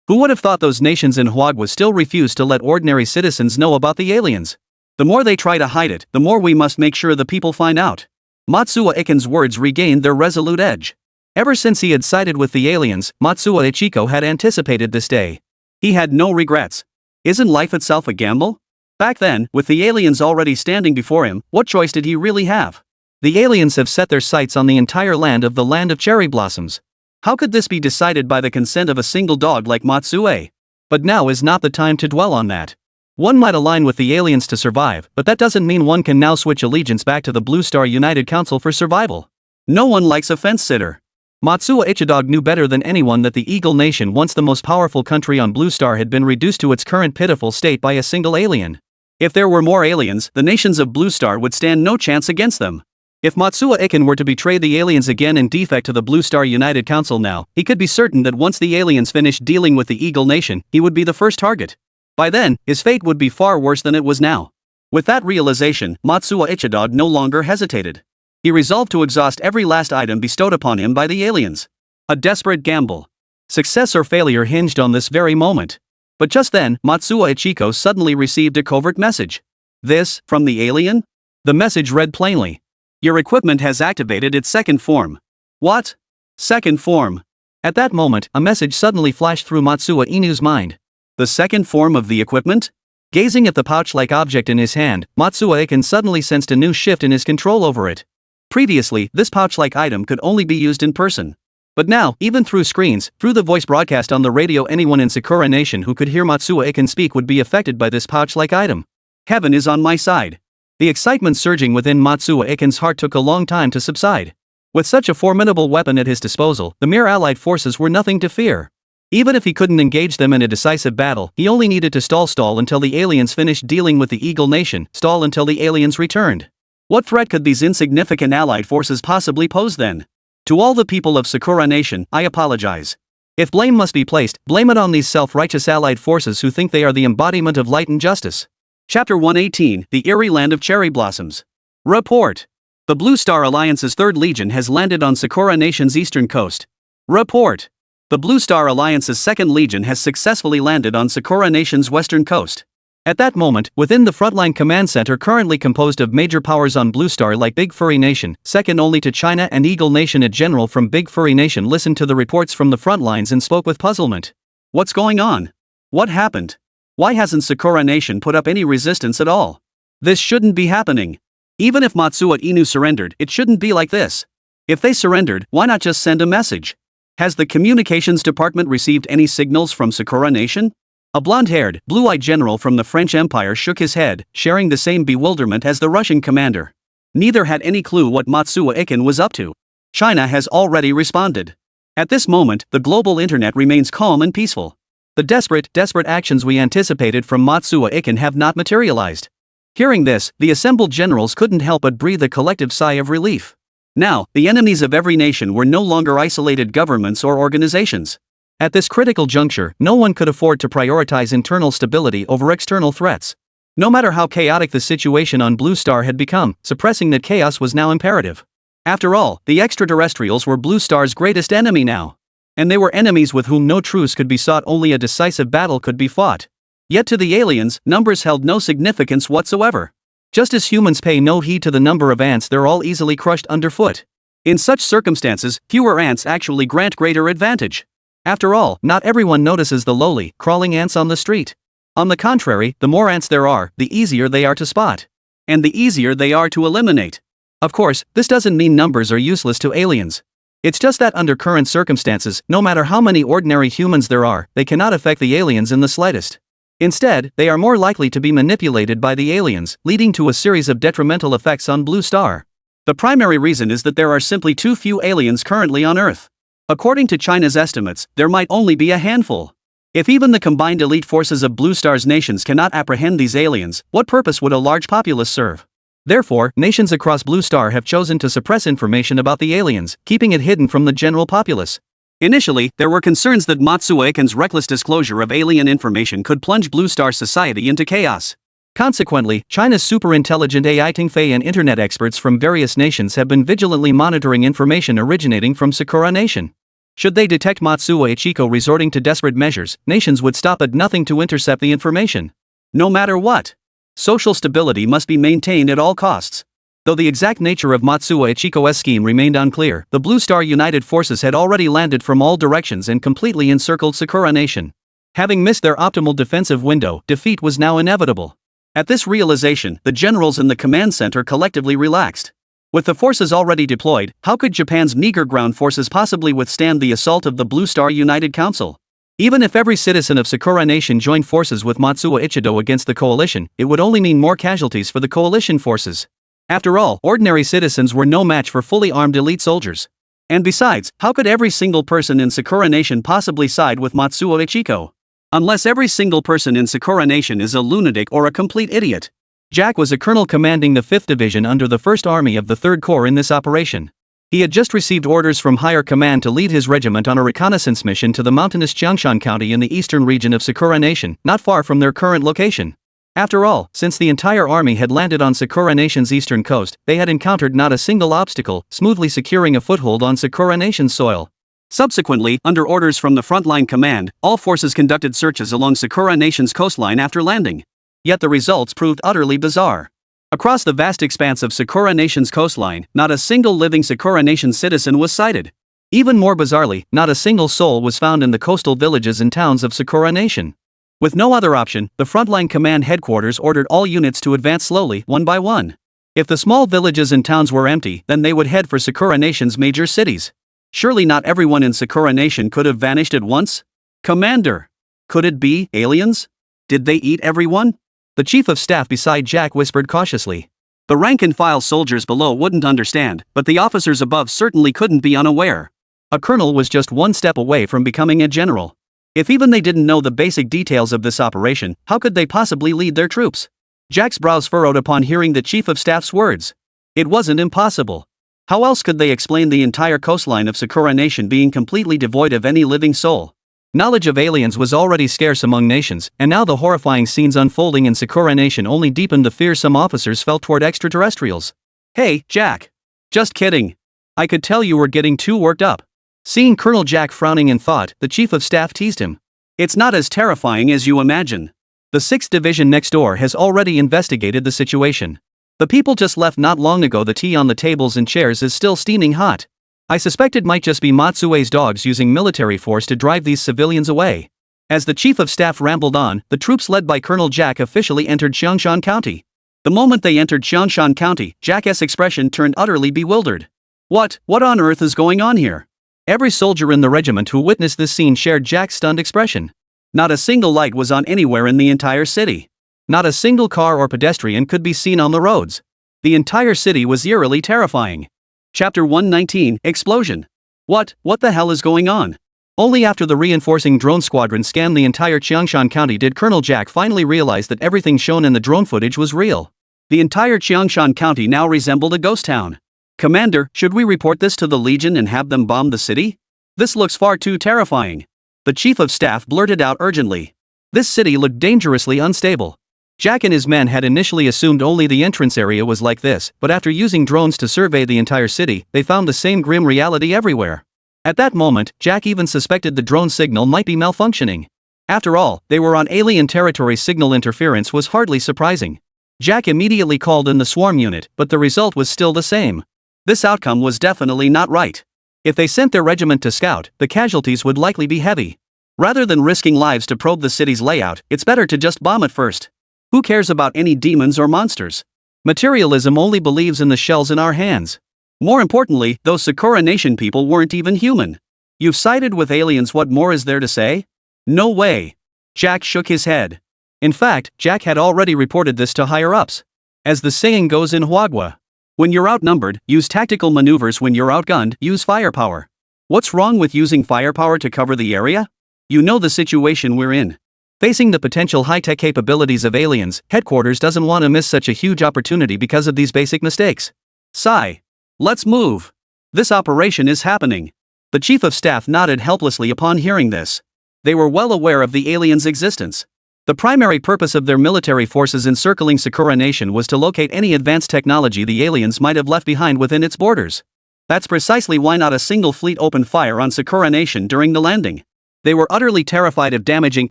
would have thought those nations in Huagwa still refused to let ordinary citizens know about the aliens? The more they try to hide it, the more we must make sure the people find out. Matsuo Ikin's words regained their resolute edge. Ever since he had sided with the aliens, Matsuo Ichiko had anticipated this day. He had no regrets. Isn't life itself a gamble? Back then, with the aliens already standing before him, what choice did he really have? The aliens have set their sights on the entire land of the land of cherry blossoms. How could this be decided by the consent of a single dog like Matsuo? But now is not the time to dwell on that. One might align with the aliens to survive, but that doesn't mean one can now switch allegiance back to the Blue Star United Council for survival. No one likes a fence-sitter. Matsuo Ichidog knew better than anyone that the Eagle Nation, once the most powerful country on Blue Star, had been reduced to its current pitiful state by a single alien. If there were more aliens, the nations of Blue Star would stand no chance against them. If Matsuo Ikin were to betray the aliens again in defect to the Blue Star United Council now, he could be certain that once the aliens finished dealing with the Eagle Nation, he would be the first target. By then, his fate would be far worse than it was now. With that realization, Matsuo Ichidog no longer hesitated. He resolved to exhaust every last item bestowed upon him by the aliens. A desperate gamble. Success or failure hinged on this very moment. But just then, Matsuo Ichiko suddenly received a covert message. This, from the alien? The message read plainly. Your equipment has activated its second form. What? Second form. At that moment, a message suddenly flashed through Matsuo Inu's mind. The second form of the equipment? Gazing at the pouch-like object in his hand, Matsuo Ikin suddenly sensed a new shift in his control over it. Previously, this pouch-like item could only be used in person. But now, even through screens, through the voice broadcast on the radio, anyone in Sakura Nation who could hear Matsuo Ikin speak would be affected by this pouch-like item. Heaven is on my side. The excitement surging within Matsuo Ikin's heart took a long time to subside. With such a formidable weapon at his disposal, the mere allied forces were nothing to fear. Even if he couldn't engage them in a decisive battle, he only needed to stall until the aliens finished dealing with the Eagle Nation, stall until the aliens returned. What threat could these insignificant allied forces possibly pose then? To all the people of Sakura Nation, I apologize. If blame must be placed, blame it on these self-righteous allied forces who think they are the embodiment of light and justice. Chapter 118, The Eerie Land of Cherry Blossoms. Report. The Blue Star Alliance's 3rd Legion has landed on Sakura Nation's eastern coast. Report. The Blue Star Alliance's 2nd Legion has successfully landed on Sakura Nation's western coast. At that moment, within the frontline command center currently composed of major powers on Blue Star like Big Furry Nation, second only to China, and Eagle Nation, a general from Big Furry Nation listened to the reports from the front lines and spoke with puzzlement. What's going on? What happened? Why hasn't Sakura Nation put up any resistance at all? This shouldn't be happening. Even if Matsuo Inu surrendered, it shouldn't be like this. If they surrendered, why not just send a message? Has the communications department received any signals from Sakura Nation? A blonde-haired, blue-eyed general from the French Empire shook his head, sharing the same bewilderment as the Russian commander. Neither had any clue what Matsuo Ikin was up to. China has already responded. At this moment, the global internet remains calm and peaceful. The desperate actions we anticipated from Matsuo Ikin have not materialized. Hearing this, the assembled generals couldn't help but breathe a collective sigh of relief. Now, the enemies of every nation were no longer isolated governments or organizations. At this critical juncture, no one could afford to prioritize internal stability over external threats. No matter how chaotic the situation on Blue Star had become, suppressing that chaos was now imperative. After all, the extraterrestrials were Blue Star's greatest enemy now. And they were enemies with whom no truce could be sought, only a decisive battle could be fought. Yet to the aliens, numbers held no significance whatsoever. Just as humans pay no heed to the number of ants, they're all easily crushed underfoot. In such circumstances, fewer ants actually grant greater advantage. After all, not everyone notices the lowly, crawling ants on the street. On the contrary, the more ants there are, the easier they are to spot. And the easier they are to eliminate. Of course, this doesn't mean numbers are useless to aliens. It's just that under current circumstances, no matter how many ordinary humans there are, they cannot affect the aliens in the slightest. Instead, they are more likely to be manipulated by the aliens, leading to a series of detrimental effects on Blue Star. The primary reason is that there are simply too few aliens currently on Earth. According to China's estimates, there might only be a handful. If even the combined elite forces of Blue Star's nations cannot apprehend these aliens, what purpose would a large populace serve? Therefore, nations across Blue Star have chosen to suppress information about the aliens, keeping it hidden from the general populace. Initially, there were concerns that Matsuo Ikin's reckless disclosure of alien information could plunge Blue Star society into chaos. Consequently, China's super-intelligent AI Tingfei and internet experts from various nations have been vigilantly monitoring information originating from Sakura Nation. Should they detect Matsuo Ichiko resorting to desperate measures, nations would stop at nothing to intercept the information. No matter what, social stability must be maintained at all costs. Though the exact nature of Matsuo Ichiko's scheme remained unclear, the Blue Star United Forces had already landed from all directions and completely encircled Sakura Nation. Having missed their optimal defensive window, defeat was now inevitable. At this realization, the generals in the command center collectively relaxed. With the forces already deployed, how could Japan's meager ground forces possibly withstand the assault of the Blue Star United Council? Even if every citizen of Sakura Nation joined forces with Matsuo Ichido against the coalition, it would only mean more casualties for the coalition forces. After all, ordinary citizens were no match for fully armed elite soldiers. And besides, how could every single person in Sakura Nation possibly side with Matsuo Ichiko? Unless every single person in Sakura Nation is a lunatic or a complete idiot. Jack was a colonel commanding the 5th Division under the 1st Army of the 3rd Corps in this operation. He had just received orders from higher command to lead his regiment on a reconnaissance mission to the mountainous Jiangshan County in the eastern region of Sakura Nation, not far from their current location. After all, since the entire army had landed on Sakura Nation's eastern coast, they had encountered not a single obstacle, smoothly securing a foothold on Sakura Nation's soil. Subsequently, under orders from the frontline command, all forces conducted searches along Sakura Nation's coastline after landing. Yet the results proved utterly bizarre. Across the vast expanse of Sakura Nation's coastline, not a single living Sakura Nation citizen was sighted. Even more bizarrely, not a single soul was found in the coastal villages and towns of Sakura Nation. With no other option, the frontline command headquarters ordered all units to advance slowly, one by one. If the small villages and towns were empty, then they would head for Sakura Nation's major cities. Surely not everyone in Sakura Nation could have vanished at once? Commander! Could it be aliens? Did they eat everyone? The chief of staff beside Jack whispered cautiously. The rank-and-file soldiers below wouldn't understand, but the officers above certainly couldn't be unaware. A colonel was just one step away from becoming a general. If even they didn't know the basic details of this operation, how could they possibly lead their troops? Jack's brows furrowed upon hearing the chief of staff's words. It wasn't impossible. How else could they explain the entire coastline of Sakura Nation being completely devoid of any living soul? Knowledge of aliens was already scarce among nations, and now the horrifying scenes unfolding in Sakura Nation only deepened the fear some officers felt toward extraterrestrials. Hey, Jack. Just kidding. I could tell you were getting too worked up. Seeing Colonel Jack frowning in thought, the chief of staff teased him. It's not as terrifying as you imagine. The 6th Division next door has already investigated the situation. The people just left not long ago. The tea on the tables and chairs is still steaming hot. I suspect it might just be Matsue's dogs using military force to drive these civilians away. As the chief of staff rambled on, the troops led by Colonel Jack officially entered Jiangshan County. The moment they entered Jiangshan County, Jack's expression turned utterly bewildered. What on earth is going on here? Every soldier in the regiment who witnessed this scene shared Jack's stunned expression. Not a single light was on anywhere in the entire city. Not a single car or pedestrian could be seen on the roads. The entire city was eerily terrifying. Chapter 119, Explosion. What the hell is going on? Only after the reinforcing drone squadron scanned the entire Cheongshan County did Colonel Jack finally realize that everything shown in the drone footage was real. The entire Cheongshan County now resembled a ghost town. Commander, should we report this to the Legion and have them bomb the city? This looks far too terrifying. The chief of staff blurted out urgently. This city looked dangerously unstable. Jack and his men had initially assumed only the entrance area was like this, but after using drones to survey the entire city, they found the same grim reality everywhere. At that moment, Jack even suspected the drone signal might be malfunctioning. After all, they were on alien territory. Signal interference was hardly surprising. Jack immediately called in the swarm unit, but the result was still the same. This outcome was definitely not right. If they sent their regiment to scout, the casualties would likely be heavy. Rather than risking lives to probe the city's layout, it's better to just bomb it first. Who cares about any demons or monsters? Materialism only believes in the shells in our hands. More importantly, those Sakura Nation people weren't even human. You've sided with aliens, what more is there to say? No way. Jack shook his head. In fact, Jack had already reported this to higher-ups. As the saying goes in Huagua, when you're outnumbered, use tactical maneuvers. When you're outgunned, use firepower. What's wrong with using firepower to cover the area? You know the situation we're in. Facing the potential high-tech capabilities of aliens, headquarters doesn't want to miss such a huge opportunity because of these basic mistakes. Sigh. Let's move. This operation is happening. The chief of staff nodded helplessly upon hearing this. They were well aware of the aliens' existence. The primary purpose of their military forces encircling Sakura Nation was to locate any advanced technology the aliens might have left behind within its borders. That's precisely why not a single fleet opened fire on Sakura Nation during the landing. They were utterly terrified of damaging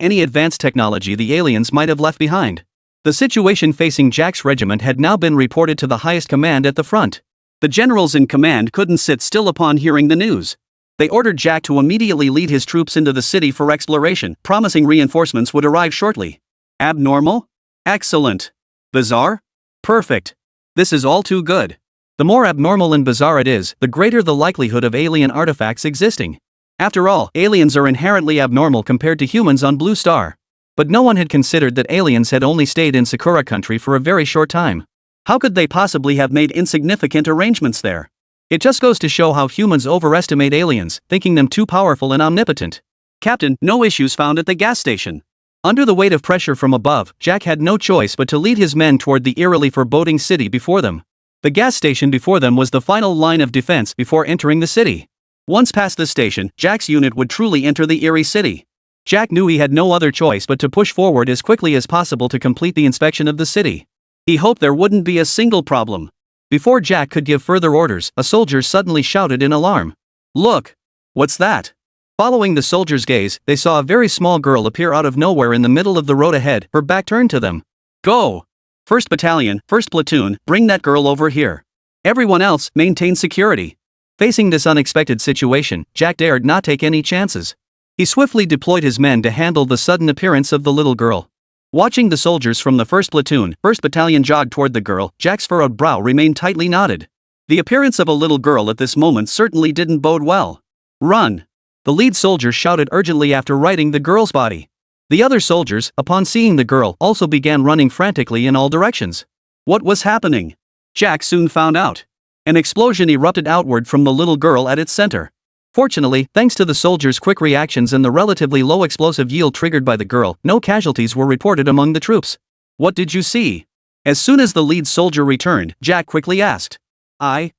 any advanced technology the aliens might have left behind. The situation facing Jack's regiment had now been reported to the highest command at the front. The generals in command couldn't sit still upon hearing the news. They ordered Jack to immediately lead his troops into the city for exploration, promising reinforcements would arrive shortly. Abnormal? Excellent. Bizarre? Perfect. This is all too good. The more abnormal and bizarre it is, the greater the likelihood of alien artifacts existing. After all, aliens are inherently abnormal compared to humans on Blue Star. But no one had considered that aliens had only stayed in Sakura country for a very short time. How could they possibly have made insignificant arrangements there? It just goes to show how humans overestimate aliens, thinking them too powerful and omnipotent. Captain, no issues found at the gas station. Under the weight of pressure from above, Jack had no choice but to lead his men toward the eerily foreboding city before them. The gas station before them was the final line of defense before entering the city. Once past the station, Jack's unit would truly enter the eerie city. Jack knew he had no other choice but to push forward as quickly as possible to complete the inspection of the city. He hoped there wouldn't be a single problem. Before Jack could give further orders, a soldier suddenly shouted in alarm. Look! What's that? Following the soldier's gaze, they saw a very small girl appear out of nowhere in the middle of the road ahead, her back turned to them. Go! 1st Battalion, 1st Platoon, bring that girl over here. Everyone else, maintain security. Facing this unexpected situation, Jack dared not take any chances. He swiftly deployed his men to handle the sudden appearance of the little girl. Watching the soldiers from the 1st Platoon, 1st Battalion jog toward the girl, Jack's furrowed brow remained tightly knotted. The appearance of a little girl at this moment certainly didn't bode well. Run! The lead soldier shouted urgently after righting the girl's body. The other soldiers, upon seeing the girl, also began running frantically in all directions. What was happening? Jack soon found out. An explosion erupted outward from the little girl at its center. Fortunately, thanks to the soldiers' quick reactions and the relatively low explosive yield triggered by the girl, no casualties were reported among the troops. What did you see? As soon as the lead soldier returned, Jack quickly asked. I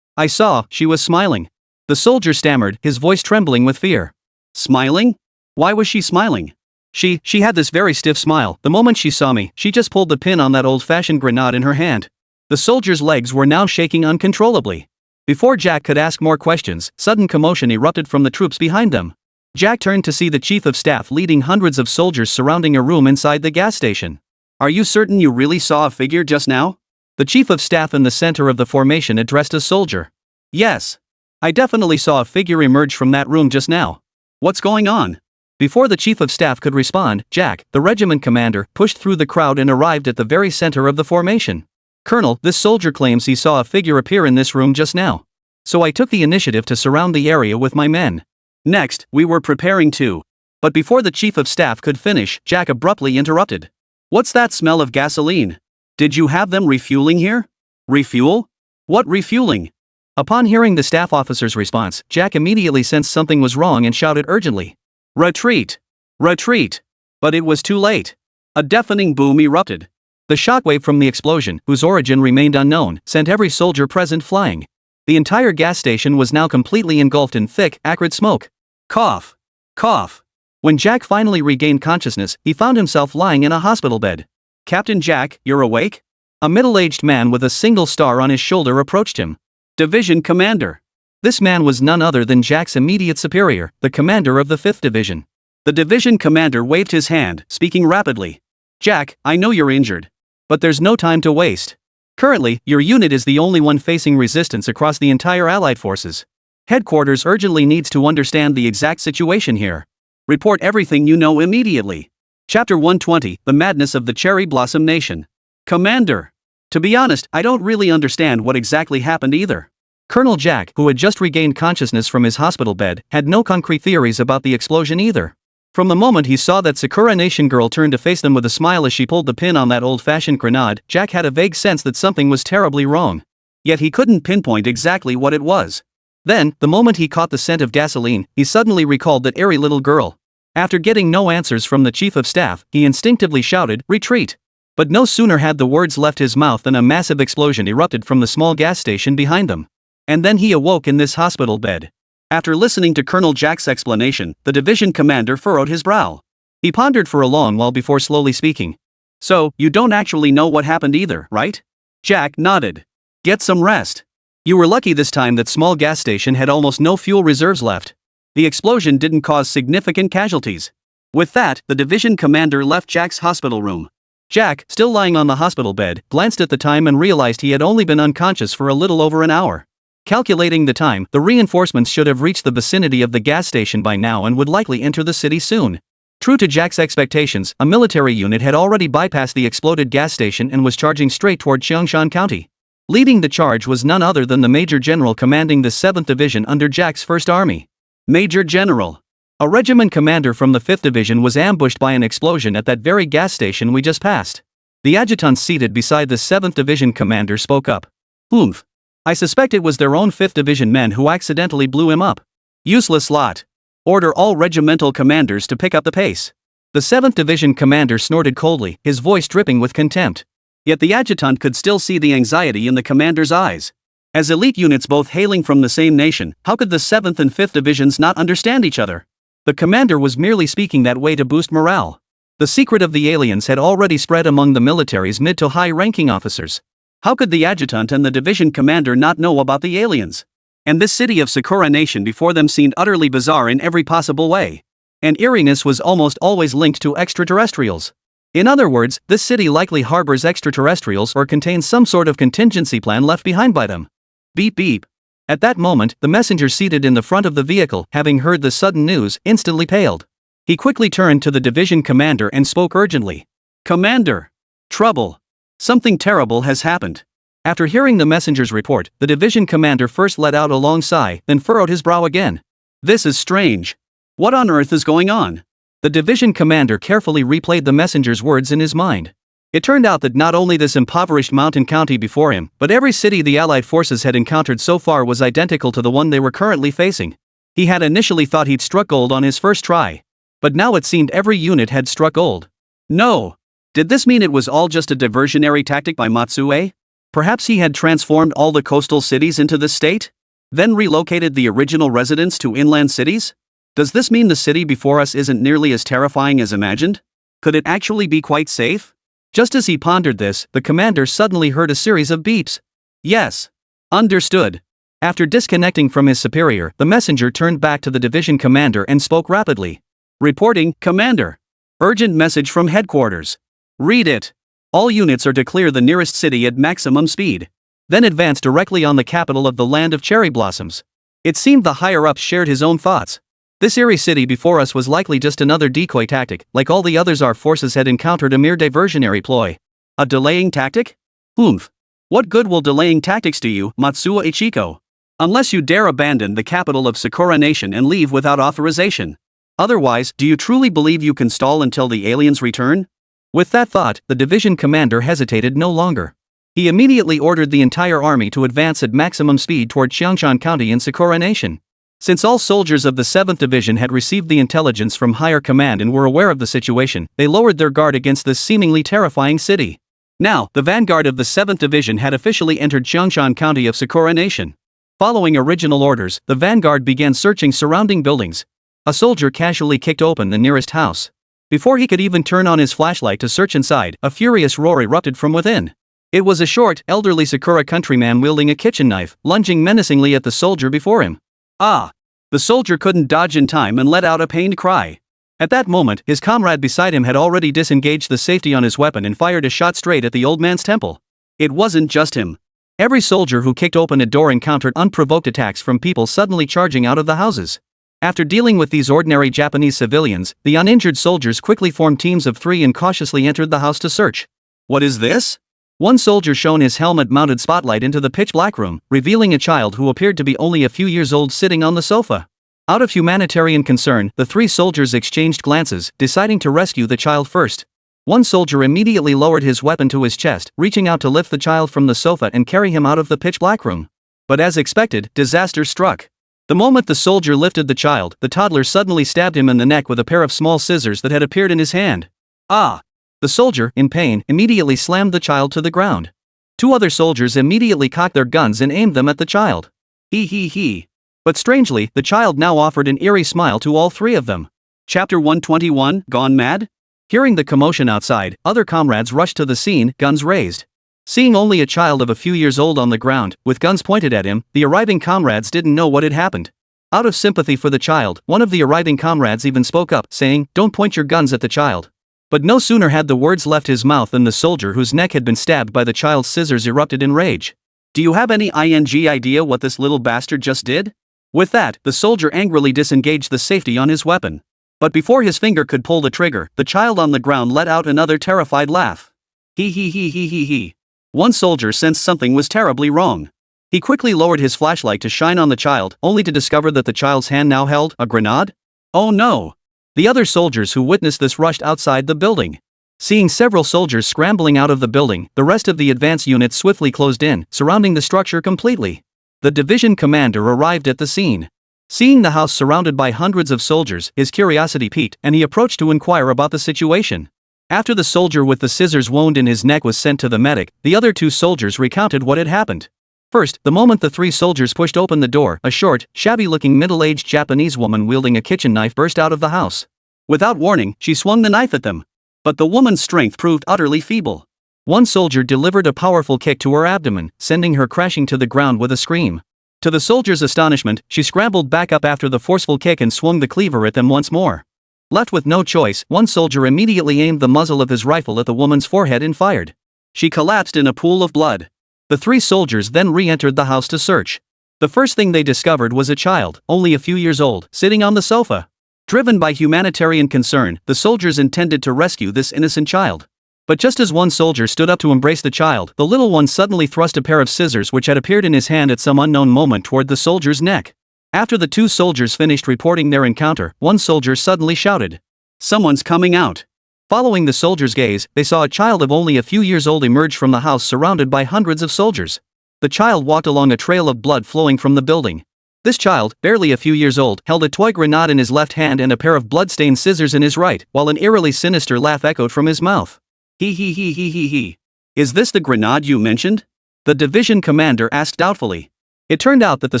saw, she was smiling. The soldier stammered, his voice trembling with fear. Smiling? Why was she smiling? She had this very stiff smile. The moment she saw me, she just pulled the pin on that old-fashioned grenade in her hand. The soldier's legs were now shaking uncontrollably. Before Jack could ask more questions, sudden commotion erupted from the troops behind them. Jack turned to see the chief of staff leading hundreds of soldiers surrounding a room inside the gas station. Are you certain you really saw a figure just now? The chief of staff in the center of the formation addressed a soldier. Yes. I definitely saw a figure emerge from that room just now. What's going on? Before the chief of staff could respond, Jack, the regiment commander, pushed through the crowd and arrived at the very center of the formation. Colonel, this soldier claims he saw a figure appear in this room just now. So I took the initiative to surround the area with my men. Next, we were preparing to. But before the chief of staff could finish, Jack abruptly interrupted. What's that smell of gasoline? Did you have them refueling here? Refuel? What refueling? Upon hearing the staff officer's response, Jack immediately sensed something was wrong and shouted urgently. Retreat! Retreat! But it was too late. A deafening boom erupted. The shockwave from the explosion, whose origin remained unknown, sent every soldier present flying. The entire gas station was now completely engulfed in thick, acrid smoke. Cough! Cough! When Jack finally regained consciousness, he found himself lying in a hospital bed. Captain Jack, you're awake? A middle-aged man with a single star on his shoulder approached him. Division Commander. This man was none other than Jack's immediate superior, the commander of the 5th Division. The division commander waved his hand, speaking rapidly. Jack, I know you're injured. But there's no time to waste. Currently, your unit is the only one facing resistance across the entire Allied forces. Headquarters urgently needs to understand the exact situation here. Report everything you know immediately. Chapter 120, The Madness of the Cherry Blossom Nation. Commander. To be honest, I don't really understand what exactly happened either. Colonel Jack, who had just regained consciousness from his hospital bed, had no concrete theories about the explosion either. From the moment he saw that Sakura Nation girl turn to face them with a smile as she pulled the pin on that old-fashioned grenade, Jack had a vague sense that something was terribly wrong. Yet he couldn't pinpoint exactly what it was. Then, the moment he caught the scent of gasoline, he suddenly recalled that airy little girl. After getting no answers from the chief of staff, he instinctively shouted, "Retreat!" But no sooner had the words left his mouth than a massive explosion erupted from the small gas station behind them. And then he awoke in this hospital bed. After listening to Colonel Jack's explanation, the division commander furrowed his brow. He pondered for a long while before slowly speaking. So, you don't actually know what happened either, right? Jack nodded. Get some rest. You were lucky this time that small gas station had almost no fuel reserves left. The explosion didn't cause significant casualties. With that, the division commander left Jack's hospital room. Jack, still lying on the hospital bed, glanced at the time and realized he had only been unconscious for a little over an hour. Calculating the time, the reinforcements should have reached the vicinity of the gas station by now and would likely enter the city soon. True to Jack's expectations, a military unit had already bypassed the exploded gas station and was charging straight toward Shan County. Leading the charge was none other than the Major General commanding the 7th Division under Jack's 1st Army. Major General. A regiment commander from the 5th Division was ambushed by an explosion at that very gas station we just passed. The adjutant seated beside the 7th Division commander spoke up. Oomph. I suspect it was their own 5th Division men who accidentally blew him up. Useless lot. Order all regimental commanders to pick up the pace. The 7th Division commander snorted coldly, his voice dripping with contempt. Yet the adjutant could still see the anxiety in the commander's eyes. As elite units both hailing from the same nation, how could the 7th and 5th Divisions not understand each other? The commander was merely speaking that way to boost morale. The secret of the aliens had already spread among the military's mid to high-ranking officers. How could the adjutant and the division commander not know about the aliens? And this city of Sakura Nation before them seemed utterly bizarre in every possible way. And eeriness was almost always linked to extraterrestrials. In other words, this city likely harbors extraterrestrials or contains some sort of contingency plan left behind by them. Beep beep. At that moment, the messenger seated in the front of the vehicle, having heard the sudden news, instantly paled. He quickly turned to the division commander and spoke urgently. Commander. Trouble. Something terrible has happened. After hearing the messenger's report, the division commander first let out a long sigh, then furrowed his brow again. This is strange. What on earth is going on? The division commander carefully replayed the messenger's words in his mind. It turned out that not only this impoverished mountain county before him, but every city the Allied forces had encountered so far was identical to the one they were currently facing. He had initially thought he'd struck gold on his first try. But now it seemed every unit had struck gold. No. Did this mean it was all just a diversionary tactic by Matsue? Perhaps he had transformed all the coastal cities into this state? Then relocated the original residents to inland cities? Does this mean the city before us isn't nearly as terrifying as imagined? Could it actually be quite safe? Just as he pondered this, the commander suddenly heard a series of beeps. Yes. Understood. After disconnecting from his superior, the messenger turned back to the division commander and spoke rapidly. Reporting, Commander. Urgent message from headquarters. Read it. All units are to clear the nearest city at maximum speed. Then advance directly on the capital of the land of cherry blossoms. It seemed the higher-ups shared his own thoughts. This eerie city before us was likely just another decoy tactic, like all the others our forces had encountered a mere diversionary ploy. A delaying tactic? Oomph. What good will delaying tactics do you, Matsuo Ichiko? Unless you dare abandon the capital of Sakura Nation and leave without authorization. Otherwise, do you truly believe you can stall until the aliens return? With that thought, the division commander hesitated no longer. He immediately ordered the entire army to advance at maximum speed toward Xiangshan County in Sakura Nation. Since all soldiers of the 7th Division had received the intelligence from higher command and were aware of the situation, they lowered their guard against this seemingly terrifying city. Now, the vanguard of the 7th Division had officially entered Xiangshan County of Sakura Nation. Following original orders, the vanguard began searching surrounding buildings. A soldier casually kicked open the nearest house. Before he could even turn on his flashlight to search inside, a furious roar erupted from within. It was a short, elderly Sakura countryman wielding a kitchen knife, lunging menacingly at the soldier before him. Ah! The soldier couldn't dodge in time and let out a pained cry. At that moment, his comrade beside him had already disengaged the safety on his weapon and fired a shot straight at the old man's temple. It wasn't just him. Every soldier who kicked open a door encountered unprovoked attacks from people suddenly charging out of the houses. After dealing with these ordinary Japanese civilians, the uninjured soldiers quickly formed teams of 3 and cautiously entered the house to search. What is this? One soldier shone his helmet-mounted spotlight into the pitch-black room, revealing a child who appeared to be only a few years old sitting on the sofa. Out of humanitarian concern, the 3 soldiers exchanged glances, deciding to rescue the child first. One soldier immediately lowered his weapon to his chest, reaching out to lift the child from the sofa and carry him out of the pitch-black room. But as expected, disaster struck. The moment the soldier lifted the child, the toddler suddenly stabbed him in the neck with a pair of small scissors that had appeared in his hand. Ah! The soldier, in pain, immediately slammed the child to the ground. 2 other soldiers immediately cocked their guns and aimed them at the child. He. But strangely, the child now offered an eerie smile to all 3 of them. Chapter 121, Gone Mad? Hearing the commotion outside, other comrades rushed to the scene, guns raised. Seeing only a child of a few years old on the ground, with guns pointed at him, the arriving comrades didn't know what had happened. Out of sympathy for the child, one of the arriving comrades even spoke up, saying, "Don't point your guns at the child." But no sooner had the words left his mouth than the soldier whose neck had been stabbed by the child's scissors erupted in rage. Do you have any idea what this little bastard just did? With that, the soldier angrily disengaged the safety on his weapon. But before his finger could pull the trigger, the child on the ground let out another terrified laugh. He. One soldier sensed something was terribly wrong. He quickly lowered his flashlight to shine on the child, only to discover that the child's hand now held a grenade. Oh no! The other soldiers who witnessed this rushed outside the building. Seeing several soldiers scrambling out of the building, the rest of the advance unit swiftly closed in, surrounding the structure completely. The division commander arrived at the scene. Seeing the house surrounded by hundreds of soldiers, his curiosity piqued, and he approached to inquire about the situation. After the soldier with the scissors wound in his neck was sent to the medic, the other 2 soldiers recounted what had happened. First, the moment the 3 soldiers pushed open the door, a short, shabby-looking middle-aged Japanese woman wielding a kitchen knife burst out of the house. Without warning, she swung the knife at them. But the woman's strength proved utterly feeble. One soldier delivered a powerful kick to her abdomen, sending her crashing to the ground with a scream. To the soldier's astonishment, she scrambled back up after the forceful kick and swung the cleaver at them once more. Left with no choice, one soldier immediately aimed the muzzle of his rifle at the woman's forehead and fired. She collapsed in a pool of blood. The 3 soldiers then re-entered the house to search. The first thing they discovered was a child, only a few years old, sitting on the sofa. Driven by humanitarian concern, the soldiers intended to rescue this innocent child. But just as one soldier stood up to embrace the child, the little one suddenly thrust a pair of scissors which had appeared in his hand at some unknown moment toward the soldier's neck. After the 2 soldiers finished reporting their encounter, one soldier suddenly shouted, "Someone's coming out." Following the soldier's gaze, they saw a child of only a few years old emerge from the house surrounded by hundreds of soldiers. The child walked along a trail of blood flowing from the building. This child, barely a few years old, held a toy grenade in his left hand and a pair of blood-stained scissors in his right, while an eerily sinister laugh echoed from his mouth. He. Is this the grenade you mentioned? The division commander asked doubtfully. It turned out that the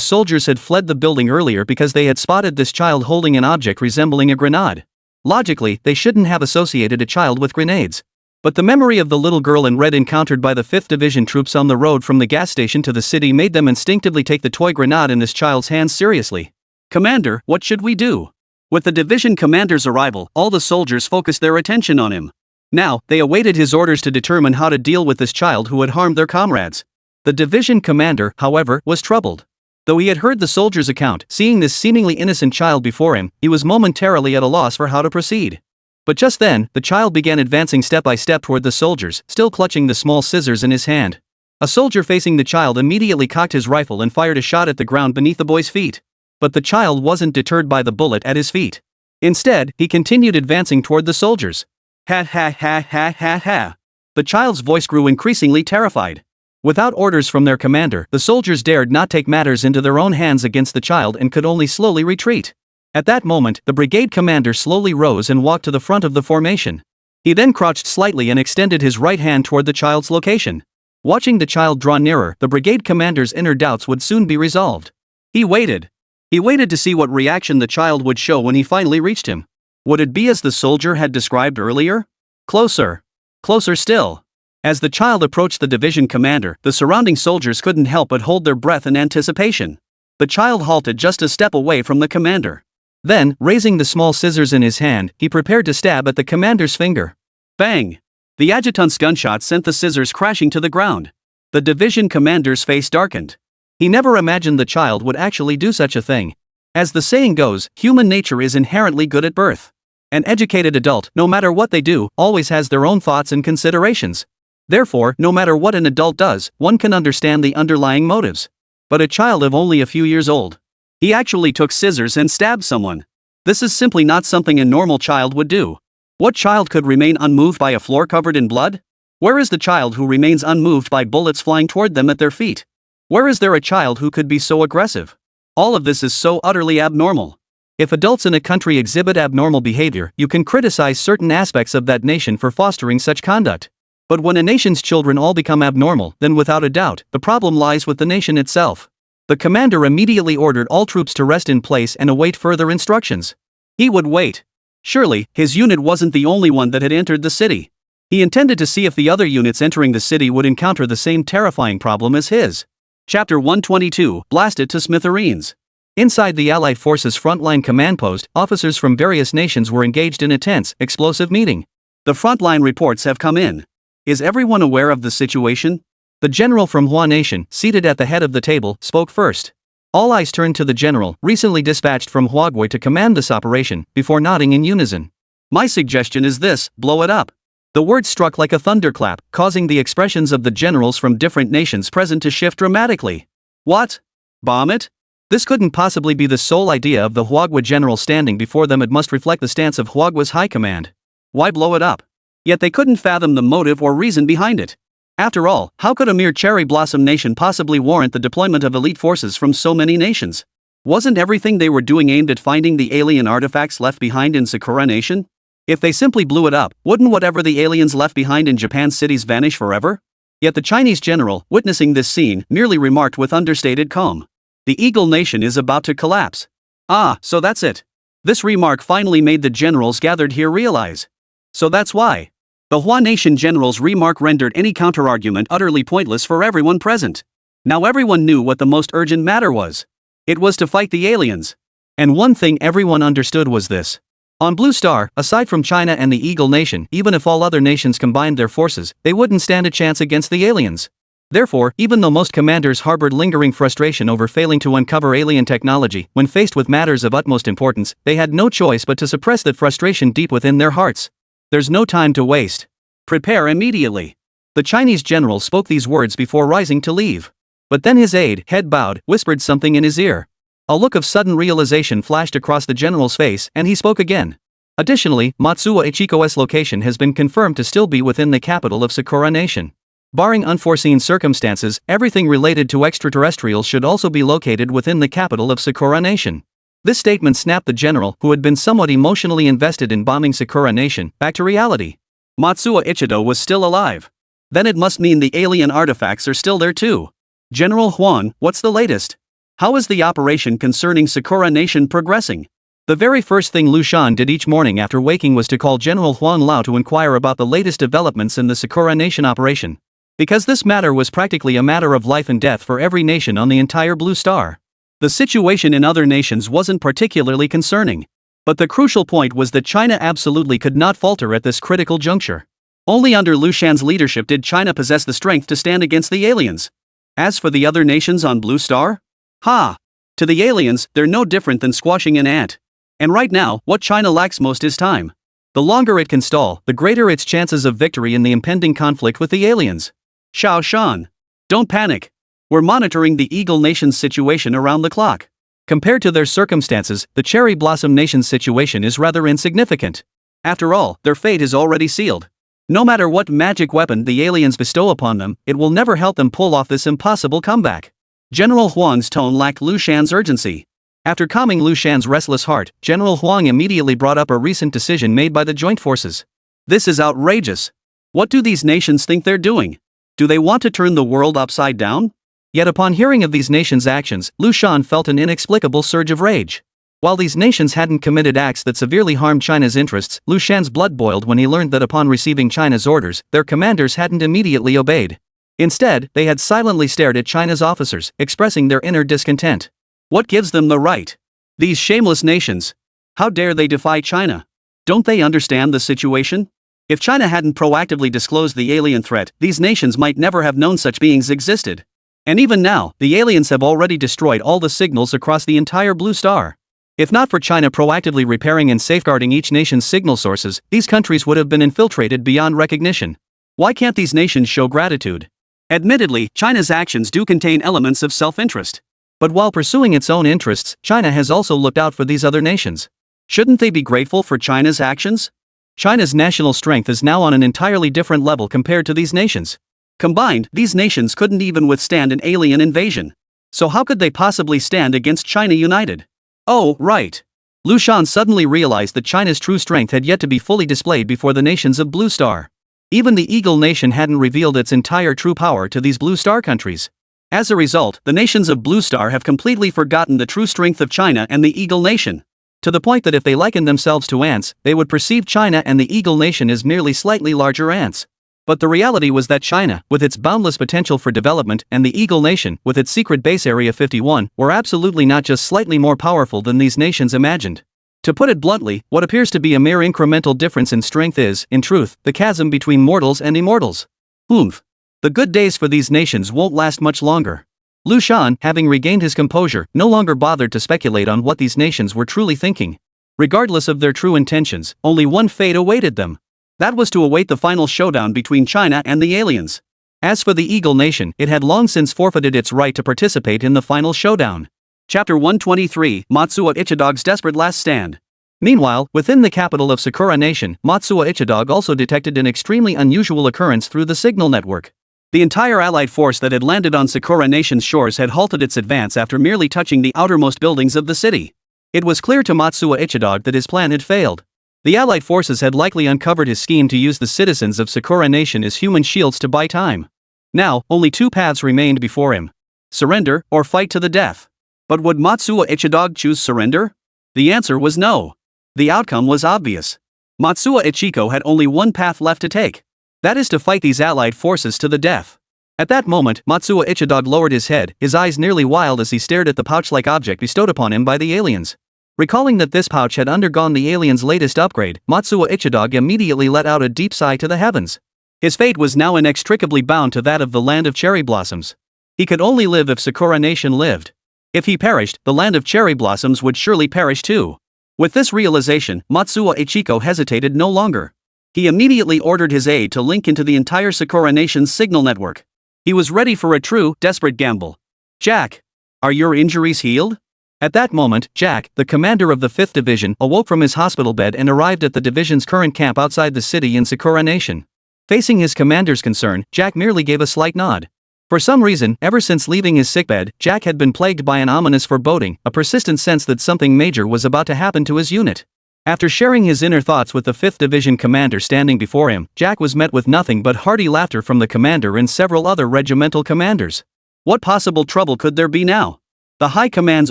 soldiers had fled the building earlier because they had spotted this child holding an object resembling a grenade. Logically, they shouldn't have associated a child with grenades. But the memory of the little girl in red encountered by the 5th Division troops on the road from the gas station to the city made them instinctively take the toy grenade in this child's hands seriously. "Commander, what should we do?" With the division commander's arrival, all the soldiers focused their attention on him. Now, they awaited his orders to determine how to deal with this child who had harmed their comrades. The division commander, however, was troubled. Though he had heard the soldier's account, seeing this seemingly innocent child before him, he was momentarily at a loss for how to proceed. But just then, the child began advancing step by step toward the soldiers, still clutching the small scissors in his hand. A soldier facing the child immediately cocked his rifle and fired a shot at the ground beneath the boy's feet. But the child wasn't deterred by the bullet at his feet. Instead, he continued advancing toward the soldiers. Ha ha ha ha ha ha. The child's voice grew increasingly terrified. Without orders from their commander, the soldiers dared not take matters into their own hands against the child and could only slowly retreat. At that moment, the brigade commander slowly rose and walked to the front of the formation. He then crouched slightly and extended his right hand toward the child's location. Watching the child draw nearer, the brigade commander's inner doubts would soon be resolved. He waited. He waited to see what reaction the child would show when he finally reached him. Would it be as the soldier had described earlier? Closer. Closer still. As the child approached the division commander, the surrounding soldiers couldn't help but hold their breath in anticipation. The child halted just a step away from the commander. Then, raising the small scissors in his hand, he prepared to stab at the commander's finger. Bang! The adjutant's gunshot sent the scissors crashing to the ground. The division commander's face darkened. He never imagined the child would actually do such a thing. As the saying goes, human nature is inherently good at birth. An educated adult, no matter what they do, always has their own thoughts and considerations. Therefore, no matter what an adult does, one can understand the underlying motives. But a child of only a few years old. He actually took scissors and stabbed someone. This is simply not something a normal child would do. What child could remain unmoved by a floor covered in blood? Where is the child who remains unmoved by bullets flying toward them at their feet? Where is there a child who could be so aggressive? All of this is so utterly abnormal. If adults in a country exhibit abnormal behavior, you can criticize certain aspects of that nation for fostering such conduct. But when a nation's children all become abnormal, then without a doubt, the problem lies with the nation itself. The commander immediately ordered all troops to rest in place and await further instructions. He would wait. Surely, his unit wasn't the only one that had entered the city. He intended to see if the other units entering the city would encounter the same terrifying problem as his. Chapter 122, Blasted to Smithereens. Inside the Allied forces' frontline command post, officers from various nations were engaged in a tense, explosive meeting. The frontline reports have come in. Is everyone aware of the situation? The general from Hua Nation, seated at the head of the table, spoke first. All eyes turned to the general, recently dispatched from Huaguai to command this operation, before nodding in unison. My suggestion is this: blow it up. The word struck like a thunderclap, causing the expressions of the generals from different nations present to shift dramatically. What? Bomb it? This couldn't possibly be the sole idea of the Huagua general standing before them. It must reflect the stance of Huagua's high command. Why blow it up? Yet they couldn't fathom the motive or reason behind it. After all, how could a mere cherry blossom nation possibly warrant the deployment of elite forces from so many nations? Wasn't everything they were doing aimed at finding the alien artifacts left behind in Sakura Nation? If they simply blew it up, wouldn't whatever the aliens left behind in Japan's cities vanish forever? Yet the Chinese general, witnessing this scene, merely remarked with understated calm. The Eagle Nation is about to collapse. Ah, so that's it. This remark finally made the generals gathered here realize. So that's why. The Hua Nation general's remark rendered any counterargument utterly pointless for everyone present. Now everyone knew what the most urgent matter was. It was to fight the aliens. And one thing everyone understood was this. On Blue Star, aside from China and the Eagle Nation, even if all other nations combined their forces, they wouldn't stand a chance against the aliens. Therefore, even though most commanders harbored lingering frustration over failing to uncover alien technology, when faced with matters of utmost importance, they had no choice but to suppress that frustration deep within their hearts. There's no time to waste. Prepare immediately. The Chinese general spoke these words before rising to leave. But then his aide, head bowed, whispered something in his ear. A look of sudden realization flashed across the general's face, and he spoke again. Additionally, Matsuo Ichiko's location has been confirmed to still be within the capital of Sakura Nation. Barring unforeseen circumstances, everything related to extraterrestrials should also be located within the capital of Sakura Nation. This statement snapped the general, who had been somewhat emotionally invested in bombing Sakura Nation, back to reality. Matsuo Ichido was still alive. Then it must mean the alien artifacts are still there too. General Huan, what's the latest? How is the operation concerning Sakura Nation progressing? The very first thing Liu Shan did each morning after waking was to call General Huan Lao to inquire about the latest developments in the Sakura Nation operation. Because this matter was practically a matter of life and death for every nation on the entire Blue Star. The situation in other nations wasn't particularly concerning. But the crucial point was that China absolutely could not falter at this critical juncture. Only under Liu Shan's leadership did China possess the strength to stand against the aliens. As for the other nations on Blue Star? Ha! To the aliens, they're no different than squashing an ant. And right now, what China lacks most is time. The longer it can stall, the greater its chances of victory in the impending conflict with the aliens. Xiao Shan. Don't panic. We're monitoring the Eagle Nation's situation around the clock. Compared to their circumstances, the Cherry Blossom Nation's situation is rather insignificant. After all, their fate is already sealed. No matter what magic weapon the aliens bestow upon them, it will never help them pull off this impossible comeback. General Huang's tone lacked Liu Shan's urgency. After calming Liu Shan's restless heart, General Huang immediately brought up a recent decision made by the joint forces. This is outrageous. What do these nations think they're doing? Do they want to turn the world upside down? Yet upon hearing of these nations' actions, Liu Shan felt an inexplicable surge of rage. While these nations hadn't committed acts that severely harmed China's interests, Liu Shan's blood boiled when he learned that upon receiving China's orders, their commanders hadn't immediately obeyed. Instead, they had silently stared at China's officers, expressing their inner discontent. What gives them the right? These shameless nations. How dare they defy China? Don't they understand the situation? If China hadn't proactively disclosed the alien threat, these nations might never have known such beings existed. And even now, the aliens have already destroyed all the signals across the entire blue star. If not for China proactively repairing and safeguarding each nation's signal sources, these countries would have been infiltrated beyond recognition. Why can't these nations show gratitude? Admittedly, China's actions do contain elements of self-interest. But while pursuing its own interests, China has also looked out for these other nations. Shouldn't they be grateful for China's actions? China's national strength is now on an entirely different level compared to these nations. Combined, these nations couldn't even withstand an alien invasion. So how could they possibly stand against China united? Oh, right. Liu Shan suddenly realized that China's true strength had yet to be fully displayed before the nations of Blue Star. Even the Eagle Nation hadn't revealed its entire true power to these Blue Star countries. As a result, the nations of Blue Star have completely forgotten the true strength of China and the Eagle Nation. To the point that if they likened themselves to ants, they would perceive China and the Eagle Nation as merely slightly larger ants. But the reality was that China, with its boundless potential for development, and the Eagle Nation, with its secret base area 51, were absolutely not just slightly more powerful than these nations imagined. To put it bluntly, what appears to be a mere incremental difference in strength is, in truth, the chasm between mortals and immortals. Oomph. The good days for these nations won't last much longer. Liu Shan, having regained his composure, no longer bothered to speculate on what these nations were truly thinking. Regardless of their true intentions, only one fate awaited them. That was to await the final showdown between China and the aliens. As for the Eagle Nation, it had long since forfeited its right to participate in the final showdown. Chapter 123, Matsuo Ichidog's Desperate Last Stand. Meanwhile, within the capital of Sakura Nation, Matsuo Ichidog also detected an extremely unusual occurrence through the signal network. The entire allied force that had landed on Sakura Nation's shores had halted its advance after merely touching the outermost buildings of the city. It was clear to Matsuo Ichidog that his plan had failed. The allied forces had likely uncovered his scheme to use the citizens of Sakura Nation as human shields to buy time. Now, only two paths remained before him: surrender or fight to the death. But would Matsuo Ichidog choose surrender? The answer was no. The outcome was obvious. Matsuo Ichiko had only one path left to take. That is to fight these allied forces to the death. At that moment, Matsuo Ichidog lowered his head, his eyes nearly wild as he stared at the pouch-like object bestowed upon him by the aliens. Recalling that this pouch had undergone the aliens' latest upgrade, Matsuo Ichidog immediately let out a deep sigh to the heavens. His fate was now inextricably bound to that of the land of cherry blossoms. He could only live if Sakura Nation lived. If he perished, the land of cherry blossoms would surely perish too. With this realization, Matsuo Ichiko hesitated no longer. He immediately ordered his aide to link into the entire Sakura Nation's signal network. He was ready for a true, desperate gamble. "Jack, are your injuries healed?" At that moment, Jack, the commander of the 5th Division, awoke from his hospital bed and arrived at the division's current camp outside the city in Sakura Nation. Facing his commander's concern, Jack merely gave a slight nod. For some reason, ever since leaving his sickbed, Jack had been plagued by an ominous foreboding, a persistent sense that something major was about to happen to his unit. After sharing his inner thoughts with the 5th Division commander standing before him, Jack was met with nothing but hearty laughter from the commander and several other regimental commanders. What possible trouble could there be now? The High Command's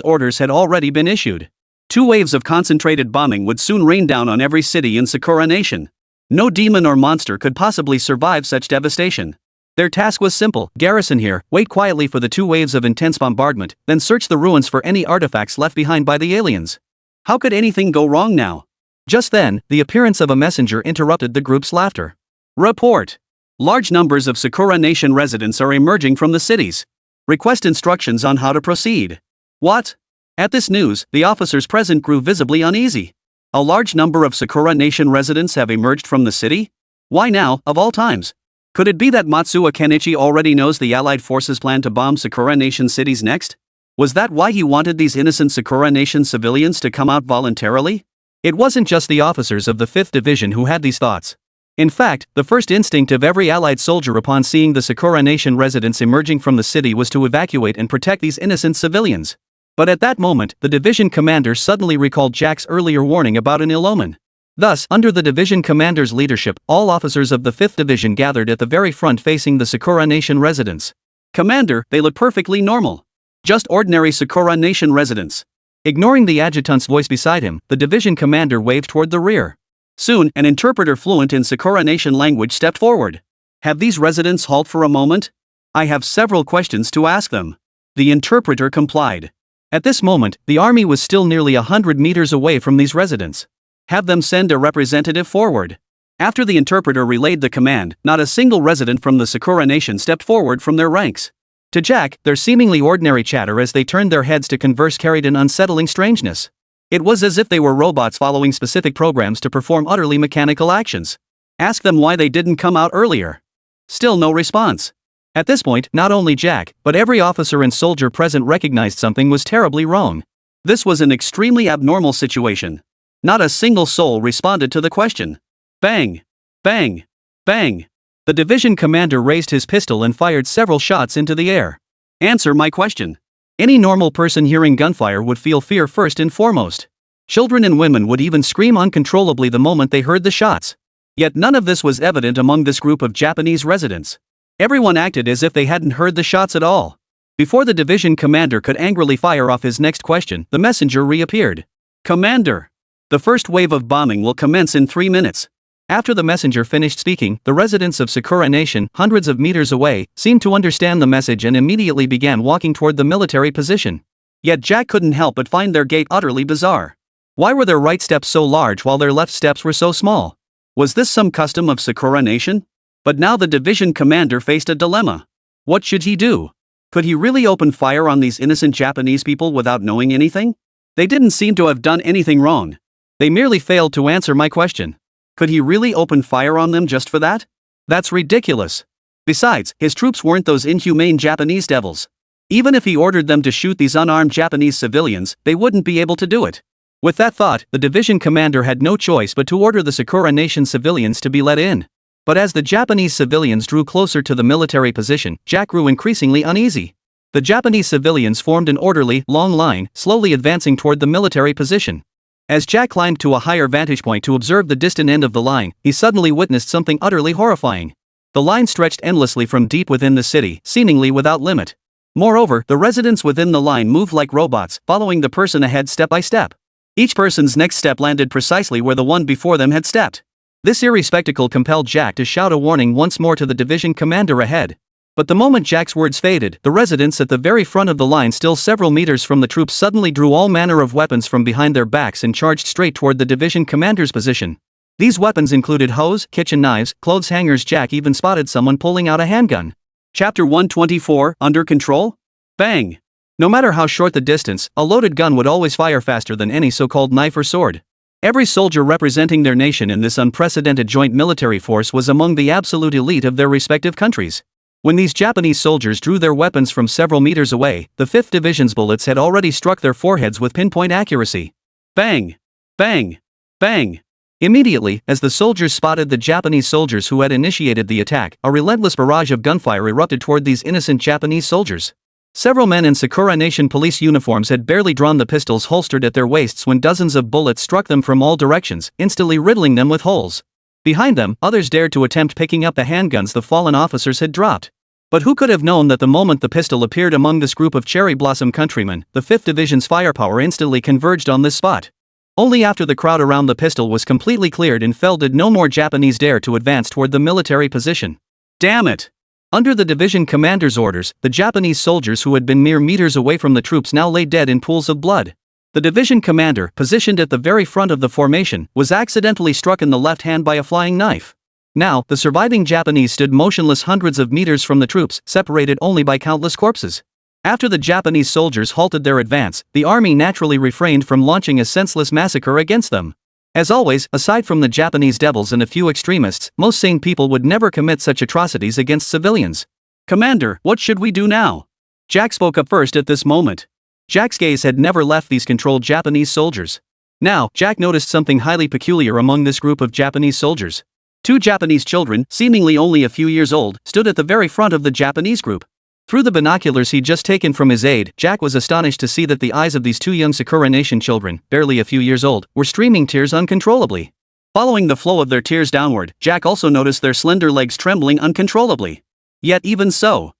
orders had already been issued. 2 waves of concentrated bombing would soon rain down on every city in Sakura Nation. No demon or monster could possibly survive such devastation. Their task was simple: garrison here, wait quietly for the 2 waves of intense bombardment, then search the ruins for any artifacts left behind by the aliens. How could anything go wrong now? Just then, the appearance of a messenger interrupted the group's laughter. Report. Large numbers of Sakura Nation residents are emerging from the cities. Request instructions on how to proceed. What? At this news, the officers present grew visibly uneasy. A large number of Sakura Nation residents have emerged from the city? Why now, of all times? Could it be that Matsuo Kenichi already knows the Allied forces plan to bomb Sakura Nation cities next? Was that why he wanted these innocent Sakura Nation civilians to come out voluntarily? It wasn't just the officers of the 5th Division who had these thoughts. In fact, the first instinct of every Allied soldier upon seeing the Sakura Nation residents emerging from the city was to evacuate and protect these innocent civilians. But at that moment, the division commander suddenly recalled Jack's earlier warning about an ill omen. Thus, under the division commander's leadership, all officers of the 5th Division gathered at the very front facing the Sakura Nation residents. "Commander, they look perfectly normal. Just ordinary Sakura Nation residents." Ignoring the adjutant's voice beside him, the division commander waved toward the rear. Soon, an interpreter fluent in Sakura Nation language stepped forward. "Have these residents halt for a moment? I have several questions to ask them." The interpreter complied. At this moment, the army was still nearly 100 meters away from these residents. "Have them send a representative forward." After the interpreter relayed the command, not a single resident from the Sakura Nation stepped forward from their ranks. To Jack, their seemingly ordinary chatter as they turned their heads to converse carried an unsettling strangeness. It was as if they were robots following specific programs to perform utterly mechanical actions. Ask them why they didn't come out earlier. Still no response. At this point, not only Jack, but every officer and soldier present recognized something was terribly wrong. This was an extremely abnormal situation. Not a single soul responded to the question. Bang! Bang! Bang! The division commander raised his pistol and fired several shots into the air. Answer my question. Any normal person hearing gunfire would feel fear first and foremost. Children and women would even scream uncontrollably the moment they heard the shots. Yet none of this was evident among this group of Japanese residents. Everyone acted as if they hadn't heard the shots at all. Before the division commander could angrily fire off his next question, the messenger reappeared. "Commander! The first wave of bombing will commence in 3 minutes." After the messenger finished speaking, the residents of Sakura Nation, hundreds of meters away, seemed to understand the message and immediately began walking toward the military position. Yet Jack couldn't help but find their gait utterly bizarre. Why were their right steps so large while their left steps were so small? Was this some custom of Sakura Nation? But now the division commander faced a dilemma. What should he do? Could he really open fire on these innocent Japanese people without knowing anything? They didn't seem to have done anything wrong. They merely failed to answer my question. Could he really open fire on them just for that? That's ridiculous. Besides, his troops weren't those inhumane Japanese devils. Even if he ordered them to shoot these unarmed Japanese civilians, they wouldn't be able to do it. With that thought, the division commander had no choice but to order the Sakura Nation civilians to be let in. But as the Japanese civilians drew closer to the military position, Jack grew increasingly uneasy. The Japanese civilians formed an orderly, long line, slowly advancing toward the military position. As Jack climbed to a higher vantage point to observe the distant end of the line, he suddenly witnessed something utterly horrifying. The line stretched endlessly from deep within the city, seemingly without limit. Moreover, the residents within the line moved like robots, following the person ahead step by step. Each person's next step landed precisely where the one before them had stepped. This eerie spectacle compelled Jack to shout a warning once more to the division commander ahead. But the moment Jack's words faded, the residents at the very front of the line, still several meters from the troops, suddenly drew all manner of weapons from behind their backs and charged straight toward the division commander's position. These weapons included hose, kitchen knives, clothes hangers. Jack even spotted someone pulling out a handgun. Chapter 124, Under Control? Bang! No matter how short the distance, a loaded gun would always fire faster than any so-called knife or sword. Every soldier representing their nation in this unprecedented joint military force was among the absolute elite of their respective countries. When these Japanese soldiers drew their weapons from several meters away, the 5th Division's bullets had already struck their foreheads with pinpoint accuracy. Bang! Bang! Bang! Immediately, as the soldiers spotted the Japanese soldiers who had initiated the attack, a relentless barrage of gunfire erupted toward these innocent Japanese soldiers. Several men in Sakura Nation police uniforms had barely drawn the pistols holstered at their waists when dozens of bullets struck them from all directions, instantly riddling them with holes. Behind them, others dared to attempt picking up the handguns the fallen officers had dropped. But who could have known that the moment the pistol appeared among this group of cherry blossom countrymen, the 5th Division's firepower instantly converged on this spot. Only after the crowd around the pistol was completely cleared and fell did no more Japanese dare to advance toward the military position. Damn it! Under the division commander's orders, the Japanese soldiers who had been mere meters away from the troops now lay dead in pools of blood. The division commander, positioned at the very front of the formation, was accidentally struck in the left hand by a flying knife. Now, the surviving Japanese stood motionless hundreds of meters from the troops, separated only by countless corpses. After the Japanese soldiers halted their advance, the army naturally refrained from launching a senseless massacre against them. As always, aside from the Japanese devils and a few extremists, most sane people would never commit such atrocities against civilians. Commander, what should we do now? Jack spoke up first at this moment. Jack's gaze had never left these controlled Japanese soldiers. Now, Jack noticed something highly peculiar among this group of Japanese soldiers. 2 Japanese children, seemingly only a few years old, stood at the very front of the Japanese group. Through the binoculars he'd just taken from his aide, Jack was astonished to see that the eyes of these 2 young Sakura Nation children, barely a few years old, were streaming tears uncontrollably. Following the flow of their tears downward, Jack also noticed their slender legs trembling uncontrollably. Yet even so,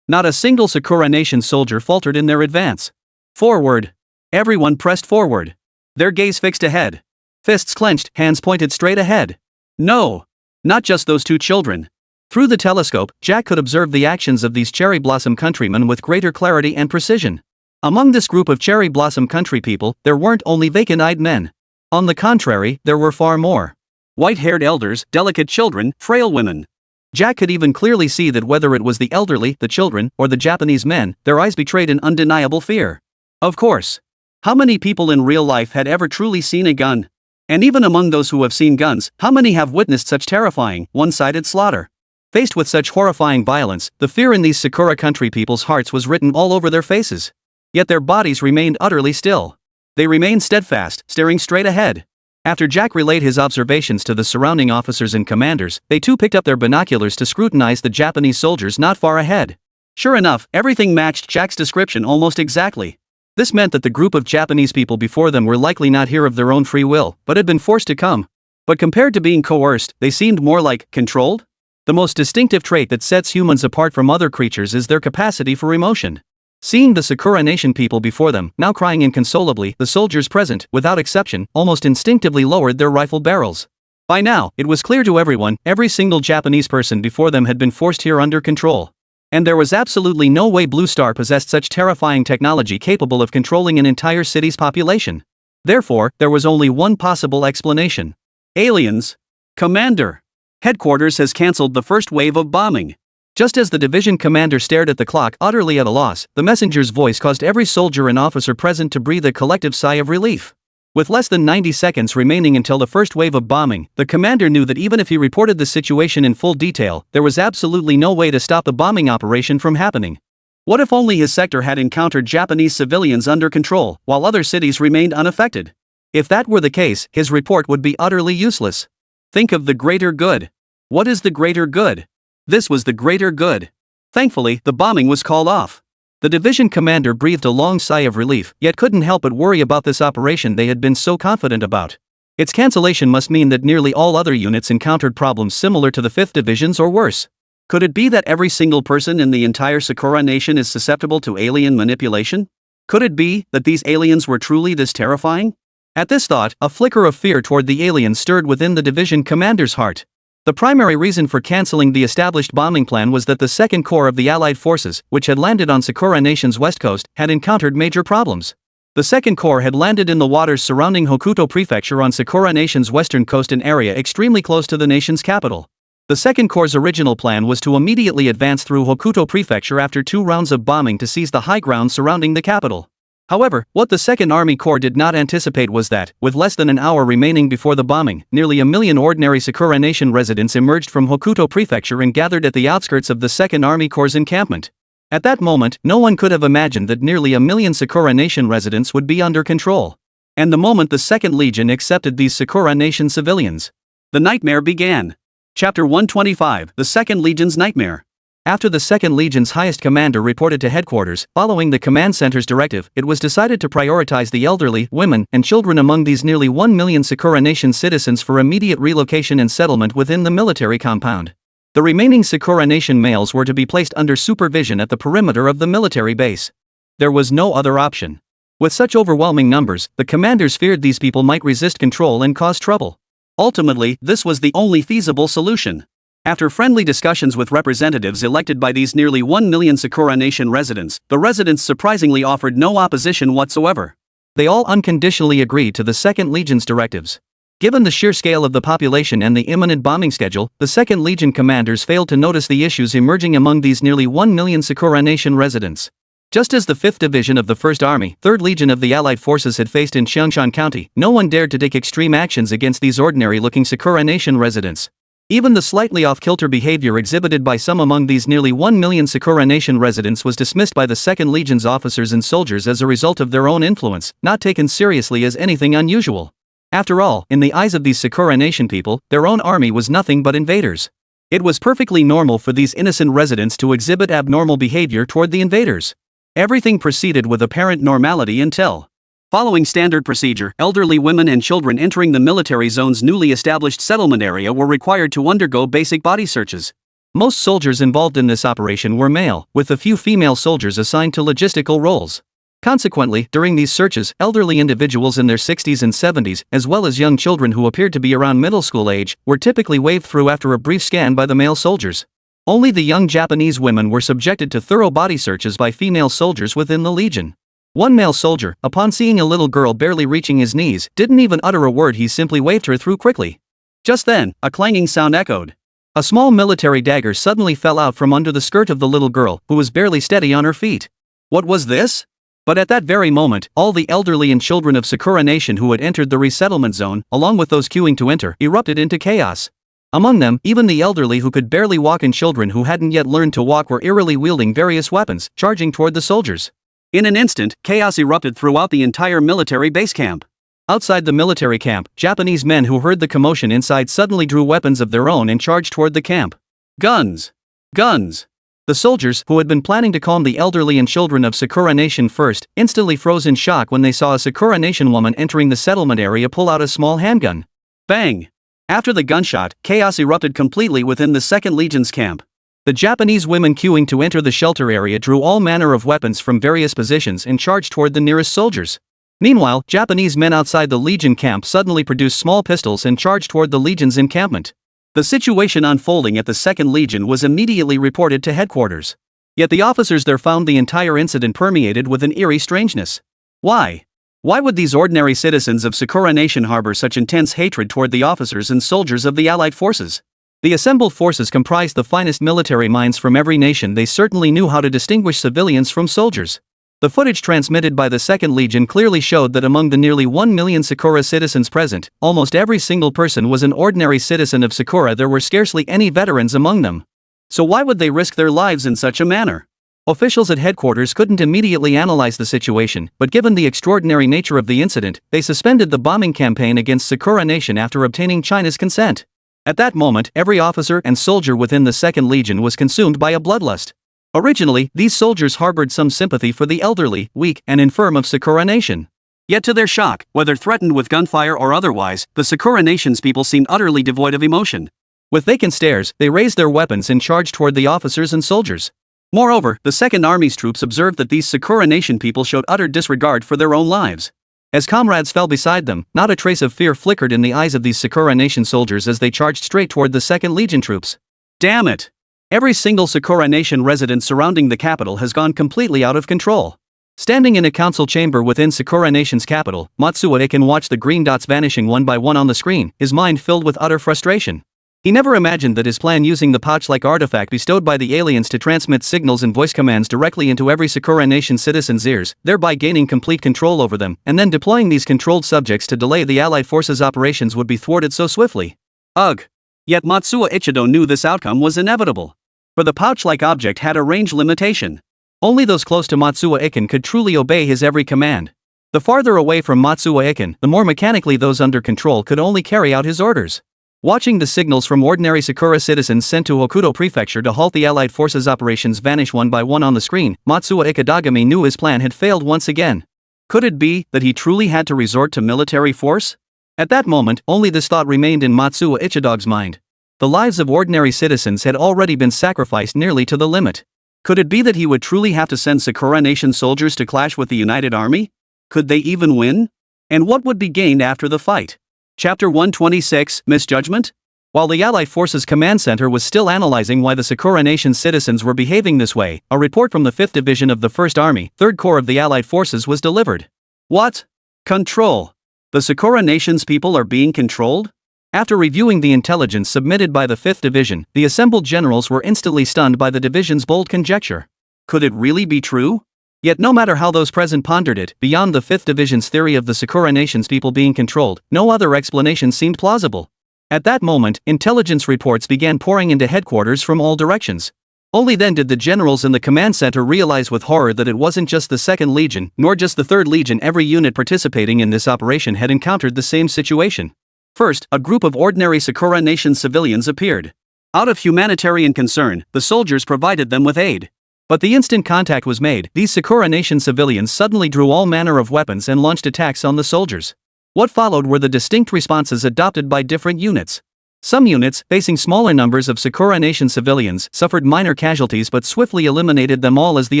not a single Sakura Nation soldier faltered in their advance. Forward! Everyone pressed forward. Their gaze fixed ahead. Fists clenched, hands pointed straight ahead. No! Not just those 2 children. Through the telescope, Jack could observe the actions of these cherry blossom countrymen with greater clarity and precision. Among this group of cherry blossom country people, there weren't only vacant-eyed men. On the contrary, there were far more. White-haired elders, delicate children, frail women. Jack could even clearly see that whether it was the elderly, the children, or the Japanese men, their eyes betrayed an undeniable fear. Of course. How many people in real life had ever truly seen a gun? And even among those who have seen guns, how many have witnessed such terrifying, one-sided slaughter? Faced with such horrifying violence, the fear in these Sakura country people's hearts was written all over their faces. Yet their bodies remained utterly still. They remained steadfast, staring straight ahead. After Jack relayed his observations to the surrounding officers and commanders, they too picked up their binoculars to scrutinize the Japanese soldiers not far ahead. Sure enough, everything matched Jack's description almost exactly. This meant that the group of Japanese people before them were likely not here of their own free will, but had been forced to come. But compared to being coerced, they seemed more like controlled? The most distinctive trait that sets humans apart from other creatures is their capacity for emotion. Seeing the Sakura Nation people before them, now crying inconsolably, the soldiers present, without exception, almost instinctively lowered their rifle barrels. By now, it was clear to everyone, every single Japanese person before them had been forced here under control. And there was absolutely no way Blue Star possessed such terrifying technology capable of controlling an entire city's population. Therefore, there was only one possible explanation. Aliens. Commander. Headquarters has cancelled the first wave of bombing. Just as the division commander stared at the clock, utterly at a loss, the messenger's voice caused every soldier and officer present to breathe a collective sigh of relief. With less than 90 seconds remaining until the first wave of bombing, the commander knew that even if he reported the situation in full detail, there was absolutely no way to stop the bombing operation from happening. What if only his sector had encountered Japanese civilians under control, while other cities remained unaffected? If that were the case, his report would be utterly useless. Think of the greater good. What is the greater good? This was the greater good. Thankfully, the bombing was called off. The division commander breathed a long sigh of relief, yet couldn't help but worry about this operation they had been so confident about. Its cancellation must mean that nearly all other units encountered problems similar to the 5th Division's or worse. Could it be that every single person in the entire Sakura Nation is susceptible to alien manipulation? Could it be that these aliens were truly this terrifying? At this thought, a flicker of fear toward the aliens stirred within the division commander's heart. The primary reason for canceling the established bombing plan was that the Second Corps of the Allied forces, which had landed on Sakura Nation's west coast, had encountered major problems. The Second Corps had landed in the waters surrounding Hokuto Prefecture on Sakura Nation's western coast, an area extremely close to the nation's capital. The Second Corps' original plan was to immediately advance through Hokuto Prefecture after 2 rounds of bombing to seize the high ground surrounding the capital. However, what the Second Army Corps did not anticipate was that, with less than an hour remaining before the bombing, nearly 1 million ordinary Sakura Nation residents emerged from Hokuto Prefecture and gathered at the outskirts of the Second Army Corps' encampment. At that moment, no one could have imagined that nearly 1 million Sakura Nation residents would be under control. And the moment the Second Legion accepted these Sakura Nation civilians, the nightmare began. Chapter 125, The Second Legion's Nightmare. After the Second Legion's highest commander reported to headquarters, following the command center's directive, it was decided to prioritize the elderly, women, and children among these nearly 1 million Sakura Nation citizens for immediate relocation and settlement within the military compound. The remaining Sakura Nation males were to be placed under supervision at the perimeter of the military base. There was no other option. With such overwhelming numbers, the commanders feared these people might resist control and cause trouble. Ultimately, this was the only feasible solution. After friendly discussions with representatives elected by these nearly 1 million Sakura Nation residents, the residents surprisingly offered no opposition whatsoever. They all unconditionally agreed to the Second Legion's directives. Given the sheer scale of the population and the imminent bombing schedule, the Second Legion commanders failed to notice the issues emerging among these nearly 1 million Sakura Nation residents. Just as the 5th Division of the 1st Army, 3rd Legion of the Allied forces had faced in Xiangshan County, no one dared to take extreme actions against these ordinary-looking Sakura Nation residents. Even the slightly off-kilter behavior exhibited by some among these nearly 1 million Sakura Nation residents was dismissed by the 2nd Legion's officers and soldiers as a result of their own influence, not taken seriously as anything unusual. After all, in the eyes of these Sakura Nation people, their own army was nothing but invaders. It was perfectly normal for these innocent residents to exhibit abnormal behavior toward the invaders. Everything proceeded with apparent normality until, following standard procedure, elderly women and children entering the military zone's newly established settlement area were required to undergo basic body searches. Most soldiers involved in this operation were male, with a few female soldiers assigned to logistical roles. Consequently, during these searches, elderly individuals in their 60s and 70s, as well as young children who appeared to be around middle school age, were typically waved through after a brief scan by the male soldiers. Only the young Japanese women were subjected to thorough body searches by female soldiers within the Legion. One male soldier, upon seeing a little girl barely reaching his knees, didn't even utter a word, he simply waved her through quickly. Just then, a clanging sound echoed. A small military dagger suddenly fell out from under the skirt of the little girl, who was barely steady on her feet. What was this? But at that very moment, all the elderly and children of Sakura Nation who had entered the resettlement zone, along with those queuing to enter, erupted into chaos. Among them, even the elderly who could barely walk and children who hadn't yet learned to walk were eerily wielding various weapons, charging toward the soldiers. In an instant, chaos erupted throughout the entire military base camp. Outside the military camp, Japanese men who heard the commotion inside suddenly drew weapons of their own and charged toward the camp. Guns! Guns! The soldiers, who had been planning to calm the elderly and children of Sakura Nation first, instantly froze in shock when they saw a Sakura Nation woman entering the settlement area pull out a small handgun. Bang! After the gunshot, chaos erupted completely within the 2nd Legion's camp. The Japanese women queuing to enter the shelter area drew all manner of weapons from various positions and charged toward the nearest soldiers. Meanwhile, Japanese men outside the Legion camp suddenly produced small pistols and charged toward the Legion's encampment. The situation unfolding at the 2nd Legion was immediately reported to headquarters. Yet the officers there found the entire incident permeated with an eerie strangeness. Why? Why would these ordinary citizens of Sakura Nation harbor such intense hatred toward the officers and soldiers of the Allied forces? The assembled forces comprised the finest military minds from every nation. They certainly knew how to distinguish civilians from soldiers. The footage transmitted by the 2nd Legion clearly showed that among the nearly 1 million Sakura citizens present, almost every single person was an ordinary citizen of Sakura. There were scarcely any veterans among them. So why would they risk their lives in such a manner? Officials at headquarters couldn't immediately analyze the situation, but given the extraordinary nature of the incident, they suspended the bombing campaign against Sakura Nation after obtaining China's consent. At that moment, every officer and soldier within the 2nd Legion was consumed by a bloodlust. Originally, these soldiers harbored some sympathy for the elderly, weak, and infirm of Sakura Nation. Yet to their shock, whether threatened with gunfire or otherwise, the Sakura Nation's people seemed utterly devoid of emotion. With vacant stares, they raised their weapons and charged toward the officers and soldiers. Moreover, the 2nd Army's troops observed that these Sakura Nation people showed utter disregard for their own lives. As comrades fell beside them, not a trace of fear flickered in the eyes of these Sakura Nation soldiers as they charged straight toward the 2nd Legion troops. Damn it! Every single Sakura Nation resident surrounding the capital has gone completely out of control. Standing in a council chamber within Sakura Nation's capital, Matsuo Iken watched the green dots vanishing one by one on the screen, his mind filled with utter frustration. He never imagined that his plan using the pouch-like artifact bestowed by the aliens to transmit signals and voice commands directly into every Sakura Nation citizen's ears, thereby gaining complete control over them, and then deploying these controlled subjects to delay the Allied forces' operations would be thwarted so swiftly. Ugh! Yet Matsuo Ichido knew this outcome was inevitable. For the pouch-like object had a range limitation. Only those close to Matsuo Iken could truly obey his every command. The farther away from Matsuo Iken, the more mechanically those under control could only carry out his orders. Watching the signals from ordinary Sakura citizens sent to Hokuto Prefecture to halt the Allied forces' operations vanish one by one on the screen, Matsuo Ikadagami knew his plan had failed once again. Could it be that he truly had to resort to military force? At that moment, only this thought remained in Matsuo Ichido's mind. The lives of ordinary citizens had already been sacrificed nearly to the limit. Could it be that he would truly have to send Sakura Nation soldiers to clash with the United Army? Could they even win? And what would be gained after the fight? Chapter 126, Misjudgment? While the Allied Forces Command Center was still analyzing why the Sakura Nation citizens were behaving this way, a report from the 5th Division of the 1st Army, 3rd Corps of the Allied Forces was delivered. What? Control. The Sakura Nation's people are being controlled? After reviewing the intelligence submitted by the 5th Division, the assembled generals were instantly stunned by the division's bold conjecture. Could it really be true? Yet no matter how those present pondered it, beyond the 5th Division's theory of the Sakura Nation's people being controlled, no other explanation seemed plausible. At that moment, intelligence reports began pouring into headquarters from all directions. Only then did the generals in the command center realize with horror that it wasn't just the 2nd Legion, nor just the 3rd Legion. Every unit participating in this operation had encountered the same situation. First, a group of ordinary Sakura Nation civilians appeared. Out of humanitarian concern, the soldiers provided them with aid. But the instant contact was made, these Sakura Nation civilians suddenly drew all manner of weapons and launched attacks on the soldiers. What followed were the distinct responses adopted by different units. Some units, facing smaller numbers of Sakura Nation civilians, suffered minor casualties but swiftly eliminated them all as the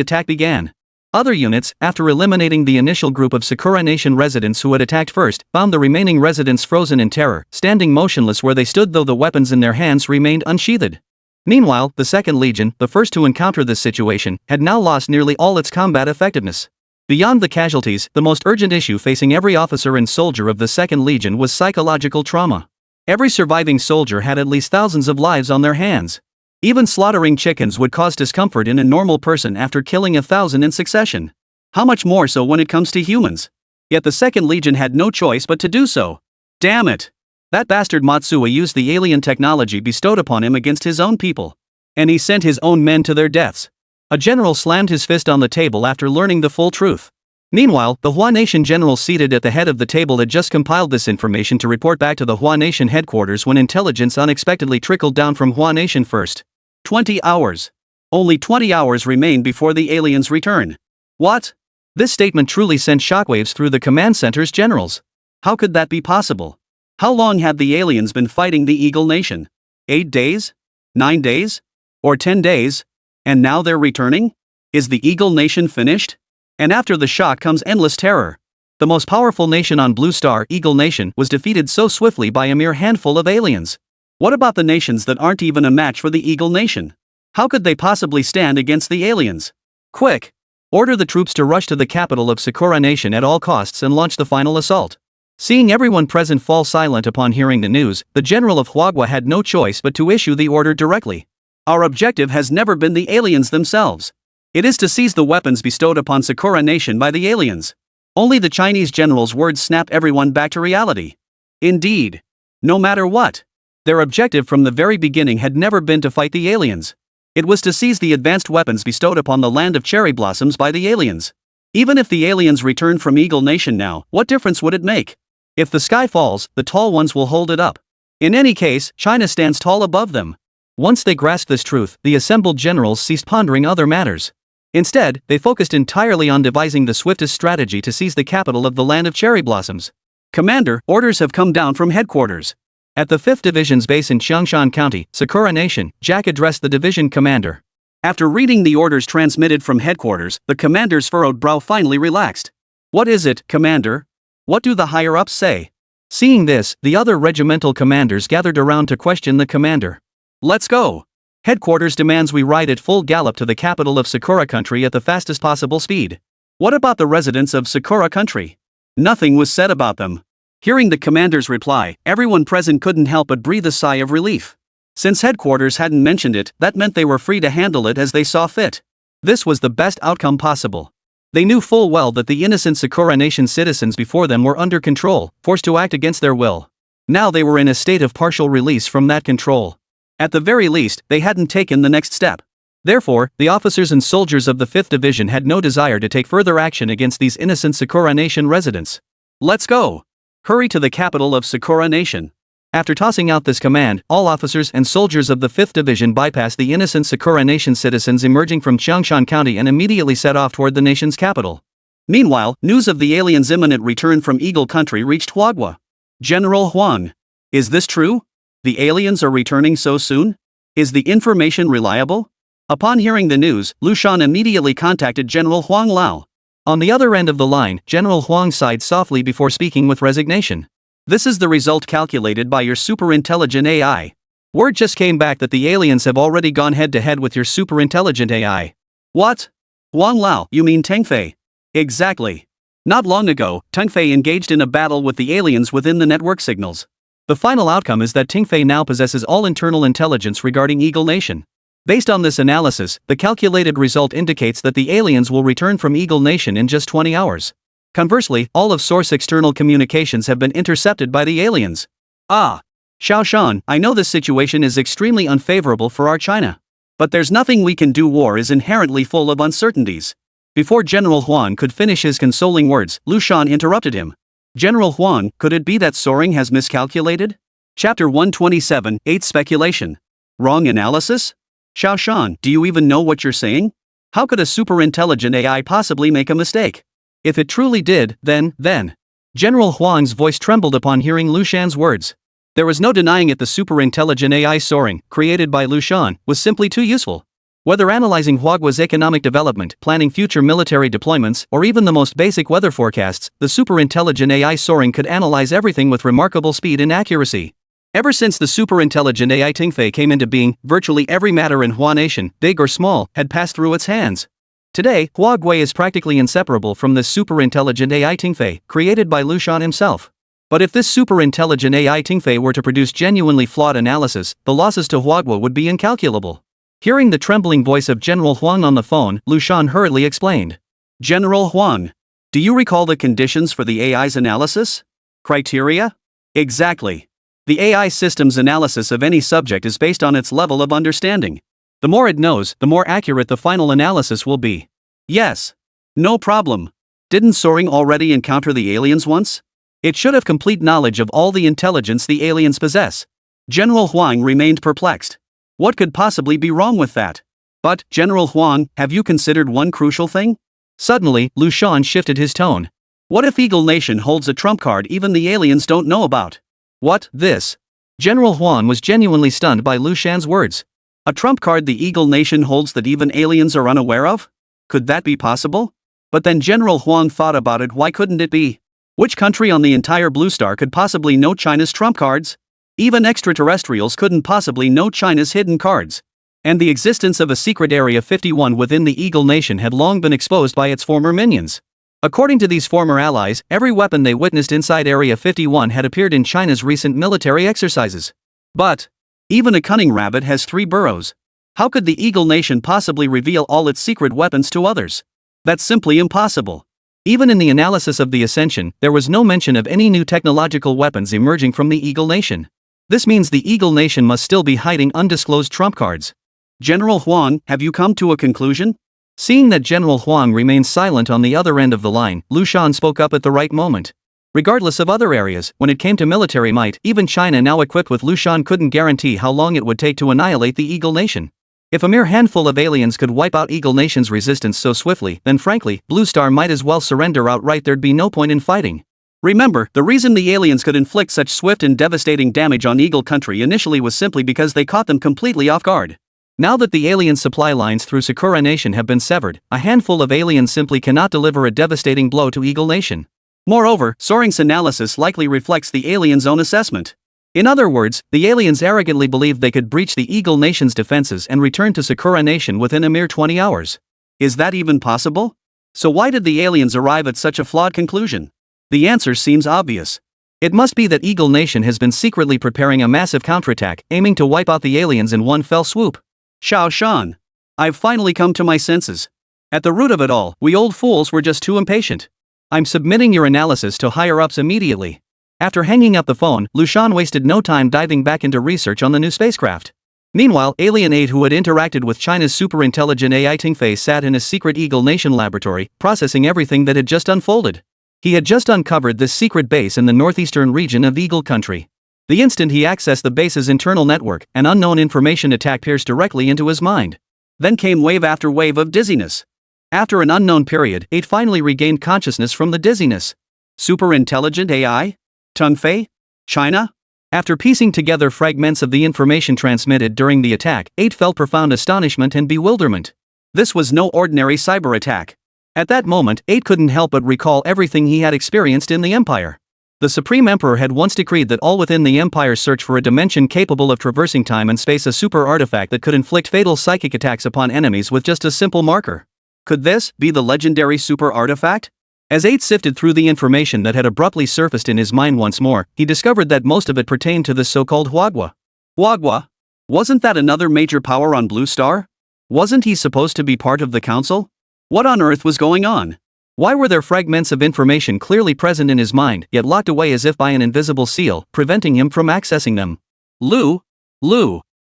attack began. Other units, after eliminating the initial group of Sakura Nation residents who had attacked first, found the remaining residents frozen in terror, standing motionless where they stood though the weapons in their hands remained unsheathed. Meanwhile, the 2nd Legion, the first to encounter this situation, had now lost nearly all its combat effectiveness. Beyond the casualties, the most urgent issue facing every officer and soldier of the 2nd Legion was psychological trauma. Every surviving soldier had at least thousands of lives on their hands. Even slaughtering chickens would cause discomfort in a normal person after killing 1,000 in succession. How much more so when it comes to humans? Yet the 2nd Legion had no choice but to do so. Damn it! That bastard Matsuo used the alien technology bestowed upon him against his own people. And he sent his own men to their deaths. A general slammed his fist on the table after learning the full truth. Meanwhile, the Hua Nation general seated at the head of the table had just compiled this information to report back to the Hua Nation headquarters when intelligence unexpectedly trickled down from Hua Nation first. 20 hours. Only 20 hours remain before the aliens return. What? This statement truly sent shockwaves through the command center's generals. How could that be possible? How long had the aliens been fighting the Eagle Nation? 8 days? 9 days? Or 10 days? And now they're returning? Is the Eagle Nation finished? And after the shock comes endless terror. The most powerful nation on Blue Star, Eagle Nation, was defeated so swiftly by a mere handful of aliens. What about the nations that aren't even a match for the Eagle Nation? How could they possibly stand against the aliens? Quick! Order the troops to rush to the capital of Sakura Nation at all costs and launch the final assault. Seeing everyone present fall silent upon hearing the news, the general of Huagua had no choice but to issue the order directly. Our objective has never been the aliens themselves. It is to seize the weapons bestowed upon Sakura Nation by the aliens. Only the Chinese general's words snap everyone back to reality. Indeed. No matter what. Their objective from the very beginning had never been to fight the aliens. It was to seize the advanced weapons bestowed upon the land of cherry blossoms by the aliens. Even if the aliens returned from Eagle Nation now, what difference would it make? If the sky falls, the tall ones will hold it up. In any case, China stands tall above them. Once they grasped this truth, the assembled generals ceased pondering other matters. Instead, they focused entirely on devising the swiftest strategy to seize the capital of the land of cherry blossoms. Commander, orders have come down from headquarters. At the 5th Division's base in Qiangshan County, Sakura Nation, Jack addressed the division commander. After reading the orders transmitted from headquarters, the commander's furrowed brow finally relaxed. What is it, Commander? What do the higher-ups say? Seeing this, the other regimental commanders gathered around to question the commander. Let's go! Headquarters demands we ride at full gallop to the capital of Sakura Country at the fastest possible speed. What about the residents of Sakura Country? Nothing was said about them. Hearing the commander's reply, everyone present couldn't help but breathe a sigh of relief. Since headquarters hadn't mentioned it, that meant they were free to handle it as they saw fit. This was the best outcome possible. They knew full well that the innocent Sakura Nation citizens before them were under control, forced to act against their will. Now they were in a state of partial release from that control. At the very least, they hadn't taken the next step. Therefore, the officers and soldiers of the 5th Division had no desire to take further action against these innocent Sakura Nation residents. Let's go! Hurry to the capital of Sakura Nation. After tossing out this command, all officers and soldiers of the 5th Division bypassed the innocent Sakura Nation citizens emerging from Qiangshan County and immediately set off toward the nation's capital. Meanwhile, news of the aliens' imminent return from Eagle Country reached Huagua. General Huang. Is this true? The aliens are returning so soon? Is the information reliable? Upon hearing the news, Liu Shan immediately contacted General Huang Lao. On the other end of the line, General Huang sighed softly before speaking with resignation. This is the result calculated by your super-intelligent AI. Word just came back that the aliens have already gone head-to-head with your super-intelligent AI. What? Huang Lao, you mean Teng Fei? Exactly. Not long ago, Teng Fei engaged in a battle with the aliens within the network signals. The final outcome is that Teng Fei now possesses all internal intelligence regarding Eagle Nation. Based on this analysis, the calculated result indicates that the aliens will return from Eagle Nation in just 20 hours. Conversely, all of source external communications have been intercepted by the aliens. Xiao Shan, I know this situation is extremely unfavorable for our China. But there's nothing we can do. War is inherently full of uncertainties. Before General Huang could finish his consoling words, Liu Shan interrupted him. General Huang, could it be that soaring has miscalculated? Chapter 127, 8 Speculation. Wrong analysis? Xiao Shan, do you even know what you're saying? How could a superintelligent AI possibly make a mistake? If it truly did, then. General Huang's voice trembled upon hearing Liu Shan's words. There was no denying it, the superintelligent AI soaring, created by Liu Shan, was simply too useful. Whether analyzing Huagua's economic development, planning future military deployments, or even the most basic weather forecasts, the superintelligent AI soaring could analyze everything with remarkable speed and accuracy. Ever since the superintelligent AI Tingfei came into being, virtually every matter in Hua Nation, big or small, had passed through its hands. Today, Huagui is practically inseparable from this superintelligent AI Tingfei, created by Liu Shan himself. But if this superintelligent AI Tingfei were to produce genuinely flawed analysis, the losses to Huagua would be incalculable. Hearing the trembling voice of General Huang on the phone, Liu Shan hurriedly explained. General Huang, do you recall the conditions for the AI's analysis? Criteria? Exactly. The AI system's analysis of any subject is based on its level of understanding. The more it knows, the more accurate the final analysis will be. Yes. No problem. Didn't soaring already encounter the aliens once? It should have complete knowledge of all the intelligence the aliens possess. General Huang remained perplexed. What could possibly be wrong with that? But, General Huang, have you considered one crucial thing? Suddenly, Liu Shan shifted his tone. What if Eagle Nation holds a trump card even the aliens don't know about? What, this? General Huang was genuinely stunned by Liu Shan's words. A trump card the Eagle Nation holds that even aliens are unaware of? Could that be possible? But then General Huang thought about it. Why couldn't it be? Which country on the entire Blue Star could possibly know China's trump cards? Even extraterrestrials couldn't possibly know China's hidden cards. And the existence of a secret Area 51 within the Eagle Nation had long been exposed by its former minions. According to these former allies, every weapon they witnessed inside Area 51 had appeared in China's recent military exercises. But even a cunning rabbit has 3 burrows. How could the Eagle Nation possibly reveal all its secret weapons to others? That's simply impossible. Even in the analysis of the Ascension, there was no mention of any new technological weapons emerging from the Eagle Nation. This means the Eagle Nation must still be hiding undisclosed trump cards. General Huang, have you come to a conclusion? Seeing that General Huang remained silent on the other end of the line, Liu Shan spoke up at the right moment. Regardless of other areas, when it came to military might, even China now equipped with Liu Shan couldn't guarantee how long it would take to annihilate the Eagle Nation. If a mere handful of aliens could wipe out Eagle Nation's resistance so swiftly, then frankly, Blue Star might as well surrender outright. There'd be no point in fighting. Remember, the reason the aliens could inflict such swift and devastating damage on Eagle Country initially was simply because they caught them completely off guard. Now that the alien supply lines through Sakura Nation have been severed, a handful of aliens simply cannot deliver a devastating blow to Eagle Nation. Moreover, Soaring's analysis likely reflects the aliens' own assessment. In other words, the aliens arrogantly believed they could breach the Eagle Nation's defenses and return to Sakura Nation within a mere 20 hours. Is that even possible? So why did the aliens arrive at such a flawed conclusion? The answer seems obvious. It must be that Eagle Nation has been secretly preparing a massive counterattack, aiming to wipe out the aliens in one fell swoop. Xiao Shan. I've finally come to my senses. At the root of it all, we old fools were just too impatient. I'm submitting your analysis to higher-ups immediately. After hanging up the phone, Liu Shan wasted no time diving back into research on the new spacecraft. Meanwhile, Alien 8, who had interacted with China's superintelligent AI Tingfei, sat in a secret Eagle Nation laboratory, processing everything that had just unfolded. He had just uncovered this secret base in the northeastern region of Eagle Country. The instant he accessed the base's internal network, an unknown information attack pierced directly into his mind. Then came wave after wave of dizziness. After an unknown period, 8 finally regained consciousness from the dizziness. Superintelligent AI? Tingfei? China? After piecing together fragments of the information transmitted during the attack, 8 felt profound astonishment and bewilderment. This was no ordinary cyber attack. At that moment, 8 couldn't help but recall everything he had experienced in the Empire. The Supreme Emperor had once decreed that all within the Empire's search for a dimension capable of traversing time and space, a super artifact that could inflict fatal psychic attacks upon enemies with just a simple marker. Could this be the legendary super artifact? As 8 sifted through the information that had abruptly surfaced in his mind once more, he discovered that most of it pertained to the so-called Huagua. Huagua? Wasn't that another major power on Blue Star? Wasn't he supposed to be part of the council? What on earth was going on? Why were there fragments of information clearly present in his mind, yet locked away as if by an invisible seal, preventing him from accessing them? Liu.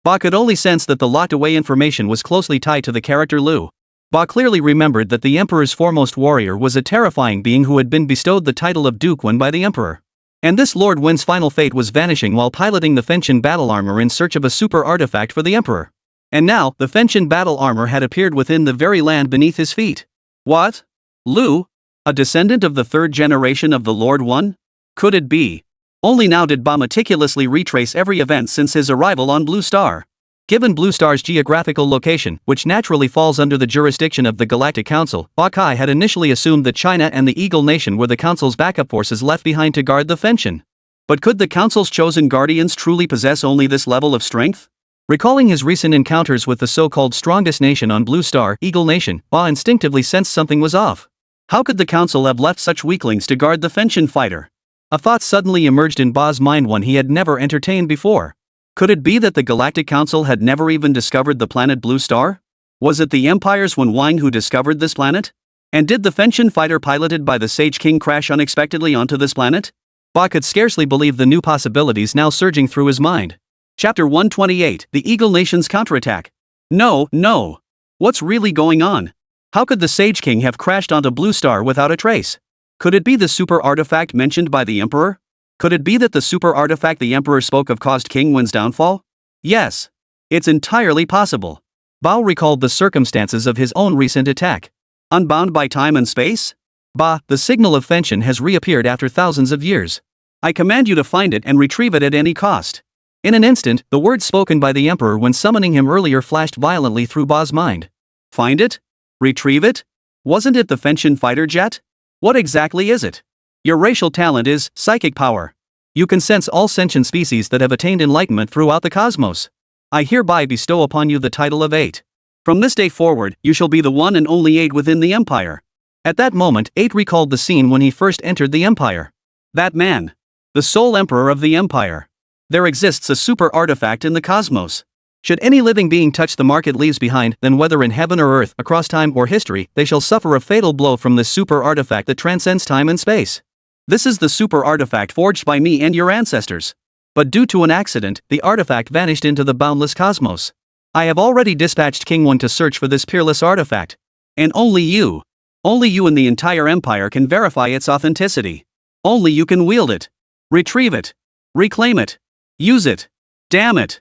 Ba could only sense that the locked away information was closely tied to the character Liu. Ba clearly remembered that the Emperor's foremost warrior was a terrifying being who had been bestowed the title of Duke Wen by the Emperor. And this Lord Wen's final fate was vanishing while piloting the Fenshin battle armor in search of a super artifact for the Emperor. And now, the Fenshin battle armor had appeared within the very land beneath his feet. What? Liu? A descendant of the third generation of the Lord One? Could it be? Only now did Ba meticulously retrace every event since his arrival on Blue Star. Given Blue Star's geographical location, which naturally falls under the jurisdiction of the Galactic Council, Ba Kai had initially assumed that China and the Eagle Nation were the Council's backup forces left behind to guard the Fenshin. But could the Council's chosen guardians truly possess only this level of strength? Recalling his recent encounters with the so-called strongest nation on Blue Star, Eagle Nation, Ba instinctively sensed something was off. How could the Council have left such weaklings to guard the Fenshin fighter? A thought suddenly emerged in Ba's mind, one he had never entertained before. Could it be that the Galactic Council had never even discovered the planet Blue Star? Was it the Empire's Wen Wang who discovered this planet? And did the Fenshin fighter piloted by the Sage King crash unexpectedly onto this planet? Ba could scarcely believe the new possibilities now surging through his mind. Chapter 128, The Eagle Nation's Counterattack. No. What's really going on? How could the Sage King have crashed onto Blue Star without a trace? Could it be the super artifact mentioned by the Emperor? Could it be that the super artifact the Emperor spoke of caused King Wen's downfall? Yes. It's entirely possible. Bao recalled the circumstances of his own recent attack. Unbound by time and space? Ba, the signal of Fenshin has reappeared after thousands of years. I command you to find it and retrieve it at any cost. In an instant, the words spoken by the Emperor when summoning him earlier flashed violently through Ba's mind. Find it? Retrieve it? Wasn't it the Fenshin fighter jet? What exactly is it? Your racial talent is psychic power. You can sense all sentient species that have attained enlightenment throughout the cosmos. I hereby bestow upon you the title of 8. From this day forward, you shall be the one and only 8 within the Empire. At that moment, 8 recalled the scene when he first entered the Empire. That man. The sole Emperor of the Empire. There exists a super artifact in the cosmos. Should any living being touch the mark it leaves behind, then whether in heaven or earth, across time or history, they shall suffer a fatal blow from this super artifact that transcends time and space. This is the super artifact forged by me and your ancestors. But due to an accident, the artifact vanished into the boundless cosmos. I have already dispatched King Wen to search for this peerless artifact. And only you in the entire empire can verify its authenticity. Only you can wield it. Retrieve it. Reclaim it. Use it. Damn it.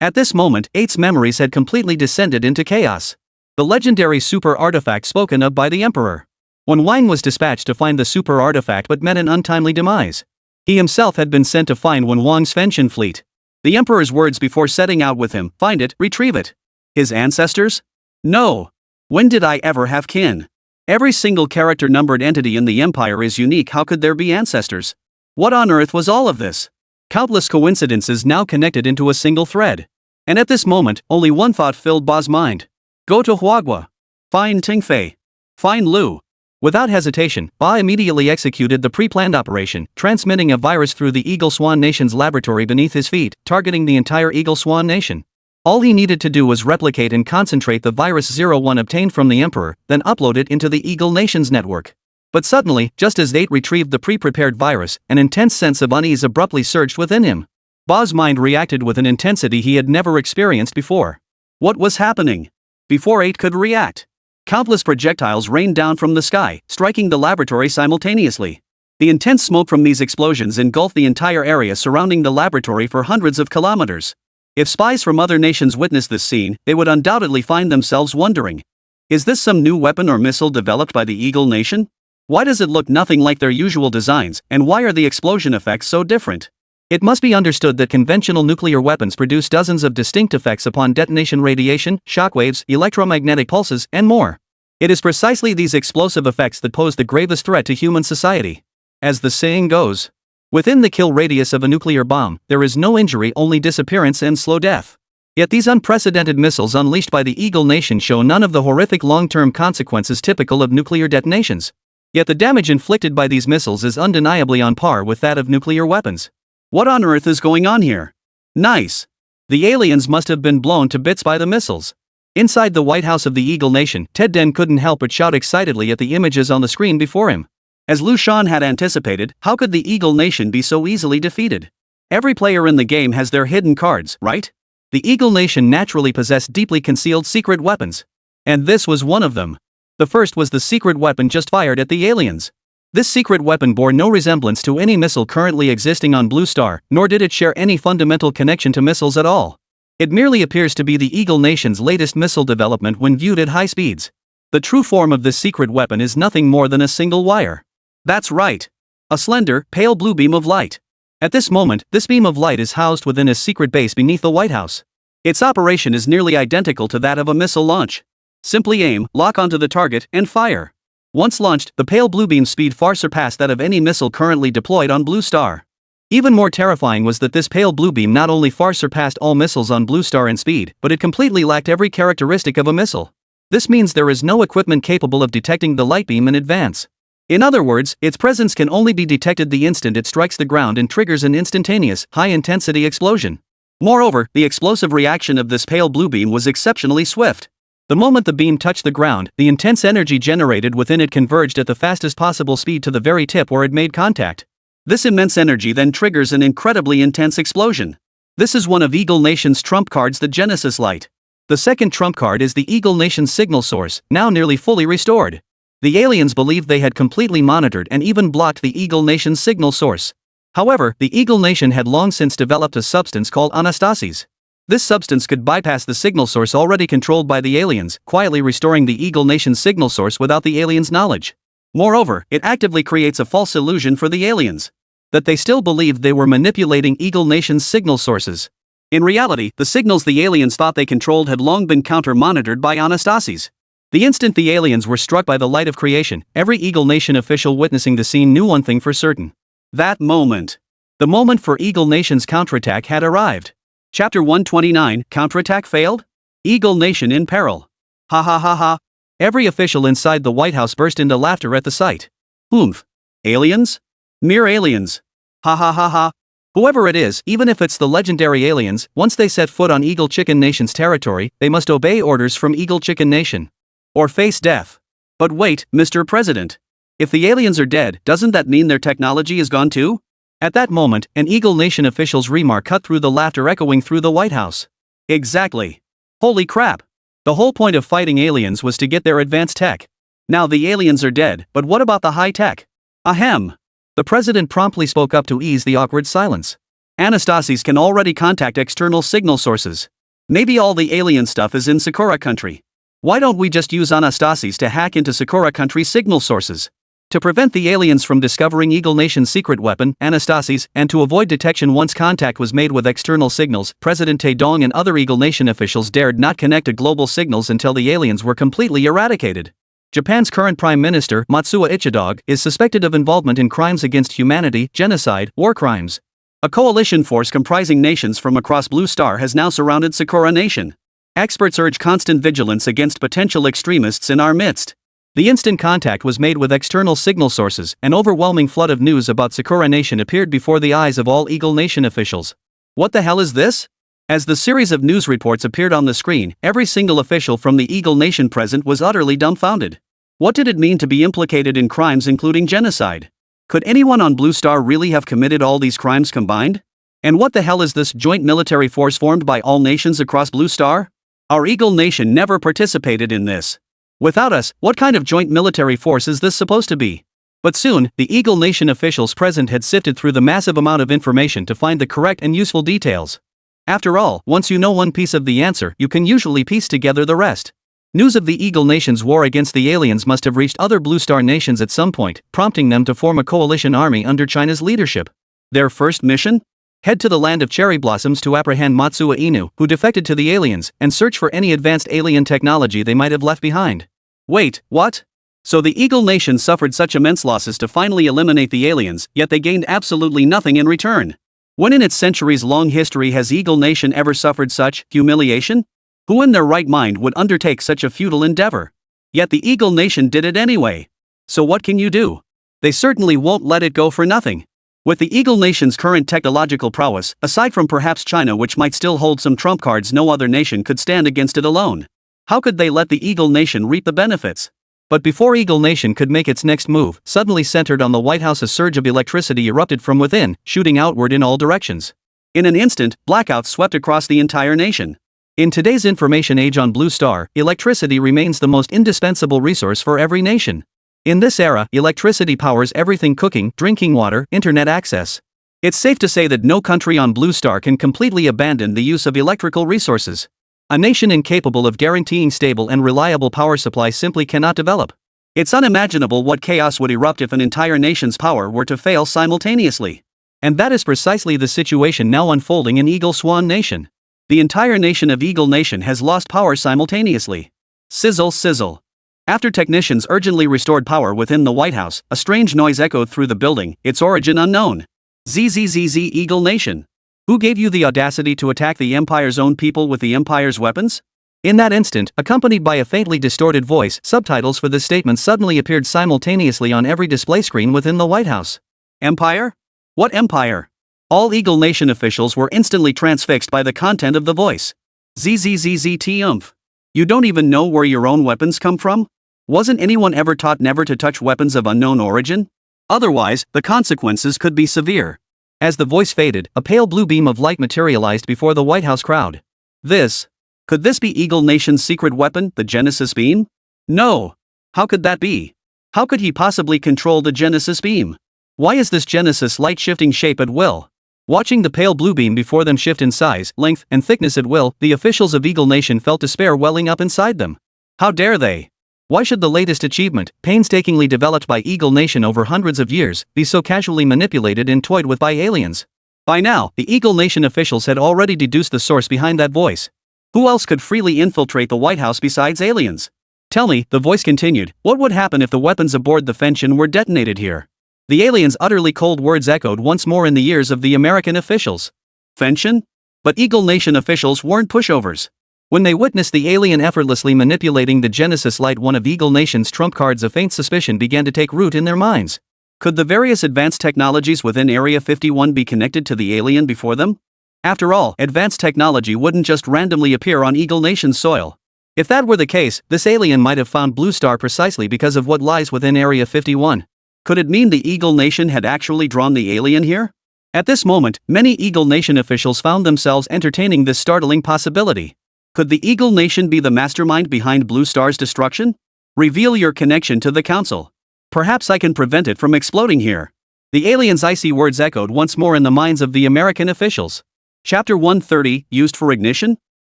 At this moment, 8's memories had completely descended into chaos. The legendary super artifact spoken of by the Emperor. When Wang was dispatched to find the super artifact but met an untimely demise. He himself had been sent to find Wen Wang's Fenshin fleet. The Emperor's words before setting out with him, find it, retrieve it. His ancestors? No. When did I ever have kin? Every single character-numbered entity in the Empire is unique. How could there be ancestors? What on earth was all of this? Countless coincidences now connected into a single thread. And at this moment, only one thought filled Ba's mind. Go to Huagua. Find Tingfei. Find Liu. Without hesitation, Ba immediately executed the pre-planned operation, transmitting a virus through the Eagle Swan Nation's laboratory beneath his feet, targeting the entire Eagle Swan Nation. All he needed to do was replicate and concentrate the virus 01 obtained from the Emperor, then upload it into the Eagle Nation's network. But suddenly, just as 8 retrieved the pre-prepared virus, an intense sense of unease abruptly surged within him. Ba's mind reacted with an intensity he had never experienced before. What was happening? Before 8 could react, countless projectiles rained down from the sky, striking the laboratory simultaneously. The intense smoke from these explosions engulfed the entire area surrounding the laboratory for hundreds of kilometers. If spies from other nations witnessed this scene, they would undoubtedly find themselves wondering, is this some new weapon or missile developed by the Eagle Nation? Why does it look nothing like their usual designs, and why are the explosion effects so different? It must be understood that conventional nuclear weapons produce dozens of distinct effects upon detonation: radiation, shockwaves, electromagnetic pulses, and more. It is precisely these explosive effects that pose the gravest threat to human society. As the saying goes, within the kill radius of a nuclear bomb, there is no injury, only disappearance and slow death. Yet these unprecedented missiles unleashed by the Eagle Nation show none of the horrific long-term consequences typical of nuclear detonations. Yet the damage inflicted by these missiles is undeniably on par with that of nuclear weapons. What on earth is going on here? Nice. The aliens must have been blown to bits by the missiles. Inside the White House of the Eagle Nation, Ted Den couldn't help but shout excitedly at the images on the screen before him. As Liu Shan had anticipated, how could the Eagle Nation be so easily defeated? Every player in the game has their hidden cards, right? The Eagle Nation naturally possessed deeply concealed secret weapons. And this was one of them. The first was the secret weapon just fired at the aliens. This secret weapon bore no resemblance to any missile currently existing on Blue Star, nor did it share any fundamental connection to missiles at all. It merely appears to be the Eagle Nation's latest missile development when viewed at high speeds. The true form of this secret weapon is nothing more than a single wire. That's right. A slender, pale blue beam of light. At this moment, this beam of light is housed within a secret base beneath the White House. Its operation is nearly identical to that of a missile launch. Simply aim, lock onto the target, and fire. Once launched, the pale blue beam's speed far surpassed that of any missile currently deployed on Blue Star. Even more terrifying was that this pale blue beam not only far surpassed all missiles on Blue Star in speed, but it completely lacked every characteristic of a missile. This means there is no equipment capable of detecting the light beam in advance. In other words, its presence can only be detected the instant it strikes the ground and triggers an instantaneous, high-intensity explosion. Moreover, the explosive reaction of this pale blue beam was exceptionally swift. The moment the beam touched the ground, the intense energy generated within it converged at the fastest possible speed to the very tip where it made contact. This immense energy then triggers an incredibly intense explosion. This is one of Eagle Nation's trump cards, the Genesis Light. The second trump card is the Eagle Nation's signal source, now nearly fully restored. The aliens believed they had completely monitored and even blocked the Eagle Nation's signal source. However, the Eagle Nation had long since developed a substance called anastasis. This substance could bypass the signal source already controlled by the aliens, quietly restoring the Eagle Nation's signal source without the aliens' knowledge. Moreover, it actively creates a false illusion for the aliens that they still believed they were manipulating Eagle Nation's signal sources. In reality, the signals the aliens thought they controlled had long been counter-monitored by anastasis. The instant the aliens were struck by the light of creation, every Eagle Nation official witnessing the scene knew one thing for certain. That moment. The moment for Eagle Nation's counterattack had arrived. Chapter 129, Counterattack Failed? Eagle Nation in Peril. Ha ha ha ha. Every official inside the White House burst into laughter at the sight. Oomph. Aliens? Mere aliens. Ha ha ha ha. Whoever it is, even if it's the legendary aliens, once they set foot on Eagle Chicken Nation's territory, they must obey orders from Eagle Chicken Nation. Or face death. But wait, Mr. President. If the aliens are dead, doesn't that mean their technology is gone too? At that moment, an Eagle Nation official's remark cut through the laughter echoing through the White House. Exactly. Holy crap. The whole point of fighting aliens was to get their advanced tech. Now the aliens are dead, but what about the high tech? Ahem. The president promptly spoke up to ease the awkward silence. Anastasis can already contact external signal sources. Maybe all the alien stuff is in Sakura country. Why don't we just use Anastasis to hack into Sakura country's signal sources? To prevent the aliens from discovering Eagle Nation's secret weapon, Anastasis, and to avoid detection once contact was made with external signals, President Taedong and other Eagle Nation officials dared not connect to global signals until the aliens were completely eradicated. Japan's current Prime Minister, Matsuo Ichidog, is suspected of involvement in crimes against humanity, genocide, war crimes. A coalition force comprising nations from across Blue Star has now surrounded Sakura Nation. Experts urge constant vigilance against potential extremists in our midst. The instant contact was made with external signal sources. An overwhelming flood of news about Sakura Nation appeared before the eyes of all Eagle Nation officials. What the hell is this? As the series of news reports appeared on the screen, every single official from the Eagle Nation present was utterly dumbfounded. What did it mean to be implicated in crimes including genocide? Could anyone on Blue Star really have committed all these crimes combined? And what the hell is this joint military force formed by all nations across Blue Star? Our Eagle Nation never participated in this. Without us, what kind of joint military force is this supposed to be? But soon, the Eagle Nation officials present had sifted through the massive amount of information to find the correct and useful details. After all, once you know one piece of the answer, you can usually piece together the rest. News of the Eagle Nation's war against the aliens must have reached other Blue Star nations at some point, prompting them to form a coalition army under China's leadership. Their first mission? Head to the land of cherry blossoms to apprehend Matsuo Inu, who defected to the aliens, and search for any advanced alien technology they might have left behind. Wait, what? So the Eagle Nation suffered such immense losses to finally eliminate the aliens, yet they gained absolutely nothing in return. When in its centuries-long history has Eagle Nation ever suffered such humiliation? Who in their right mind would undertake such a futile endeavor? Yet the Eagle Nation did it anyway. So what can you do? They certainly won't let it go for nothing. With the Eagle Nation's current technological prowess, aside from perhaps China, which might still hold some trump cards, no other nation could stand against it alone. How could they let the Eagle Nation reap the benefits? But before Eagle Nation could make its next move, suddenly centered on the White House, a surge of electricity erupted from within, shooting outward in all directions. In an instant, blackouts swept across the entire nation. In today's information age on Blue Star, electricity remains the most indispensable resource for every nation. In this era, electricity powers everything: cooking, drinking water, internet access. It's safe to say that no country on Blue Star can completely abandon the use of electrical resources. A nation incapable of guaranteeing stable and reliable power supply simply cannot develop. It's unimaginable what chaos would erupt if an entire nation's power were to fail simultaneously. And that is precisely the situation now unfolding in Eagle Swan Nation. The entire nation of Eagle Nation has lost power simultaneously. Sizzle, sizzle. After technicians urgently restored power within the White House, a strange noise echoed through the building, its origin unknown. ZZZZ Eagle Nation. Who gave you the audacity to attack the Empire's own people with the Empire's weapons? In that instant, accompanied by a faintly distorted voice, subtitles for this statement suddenly appeared simultaneously on every display screen within the White House. Empire? What empire? All Eagle Nation officials were instantly transfixed by the content of the voice. ZZZZ. You don't even know where your own weapons come from? Wasn't anyone ever taught never to touch weapons of unknown origin? Otherwise, the consequences could be severe. As the voice faded, a pale blue beam of light materialized before the White House crowd. Could this be Eagle Nation's secret weapon, the Genesis beam? No. How could that be? How could he possibly control the Genesis beam? Why is this Genesis light shifting shape at will? Watching the pale blue beam before them shift in size, length, and thickness at will, the officials of Eagle Nation felt despair welling up inside them. How dare they? Why should the latest achievement, painstakingly developed by Eagle Nation over hundreds of years, be so casually manipulated and toyed with by aliens? By now, the Eagle Nation officials had already deduced the source behind that voice. Who else could freely infiltrate the White House besides aliens? Tell me, the voice continued, what would happen if the weapons aboard the Fenchen were detonated here? The aliens' utterly cold words echoed once more in the ears of the American officials. Fenchen? But Eagle Nation officials weren't pushovers. When they witnessed the alien effortlessly manipulating the Genesis light, one of Eagle Nation's trump cards, a faint suspicion began to take root in their minds. Could the various advanced technologies within Area 51 be connected to the alien before them? After all, advanced technology wouldn't just randomly appear on Eagle Nation's soil. If that were the case, this alien might have found Blue Star precisely because of what lies within Area 51. Could it mean the Eagle Nation had actually drawn the alien here? At this moment, many Eagle Nation officials found themselves entertaining this startling possibility. Could the Eagle Nation be the mastermind behind Blue Star's destruction? Reveal your connection to the Council. Perhaps I can prevent it from exploding here. The alien's icy words echoed once more in the minds of the American officials. Chapter 130, used for ignition?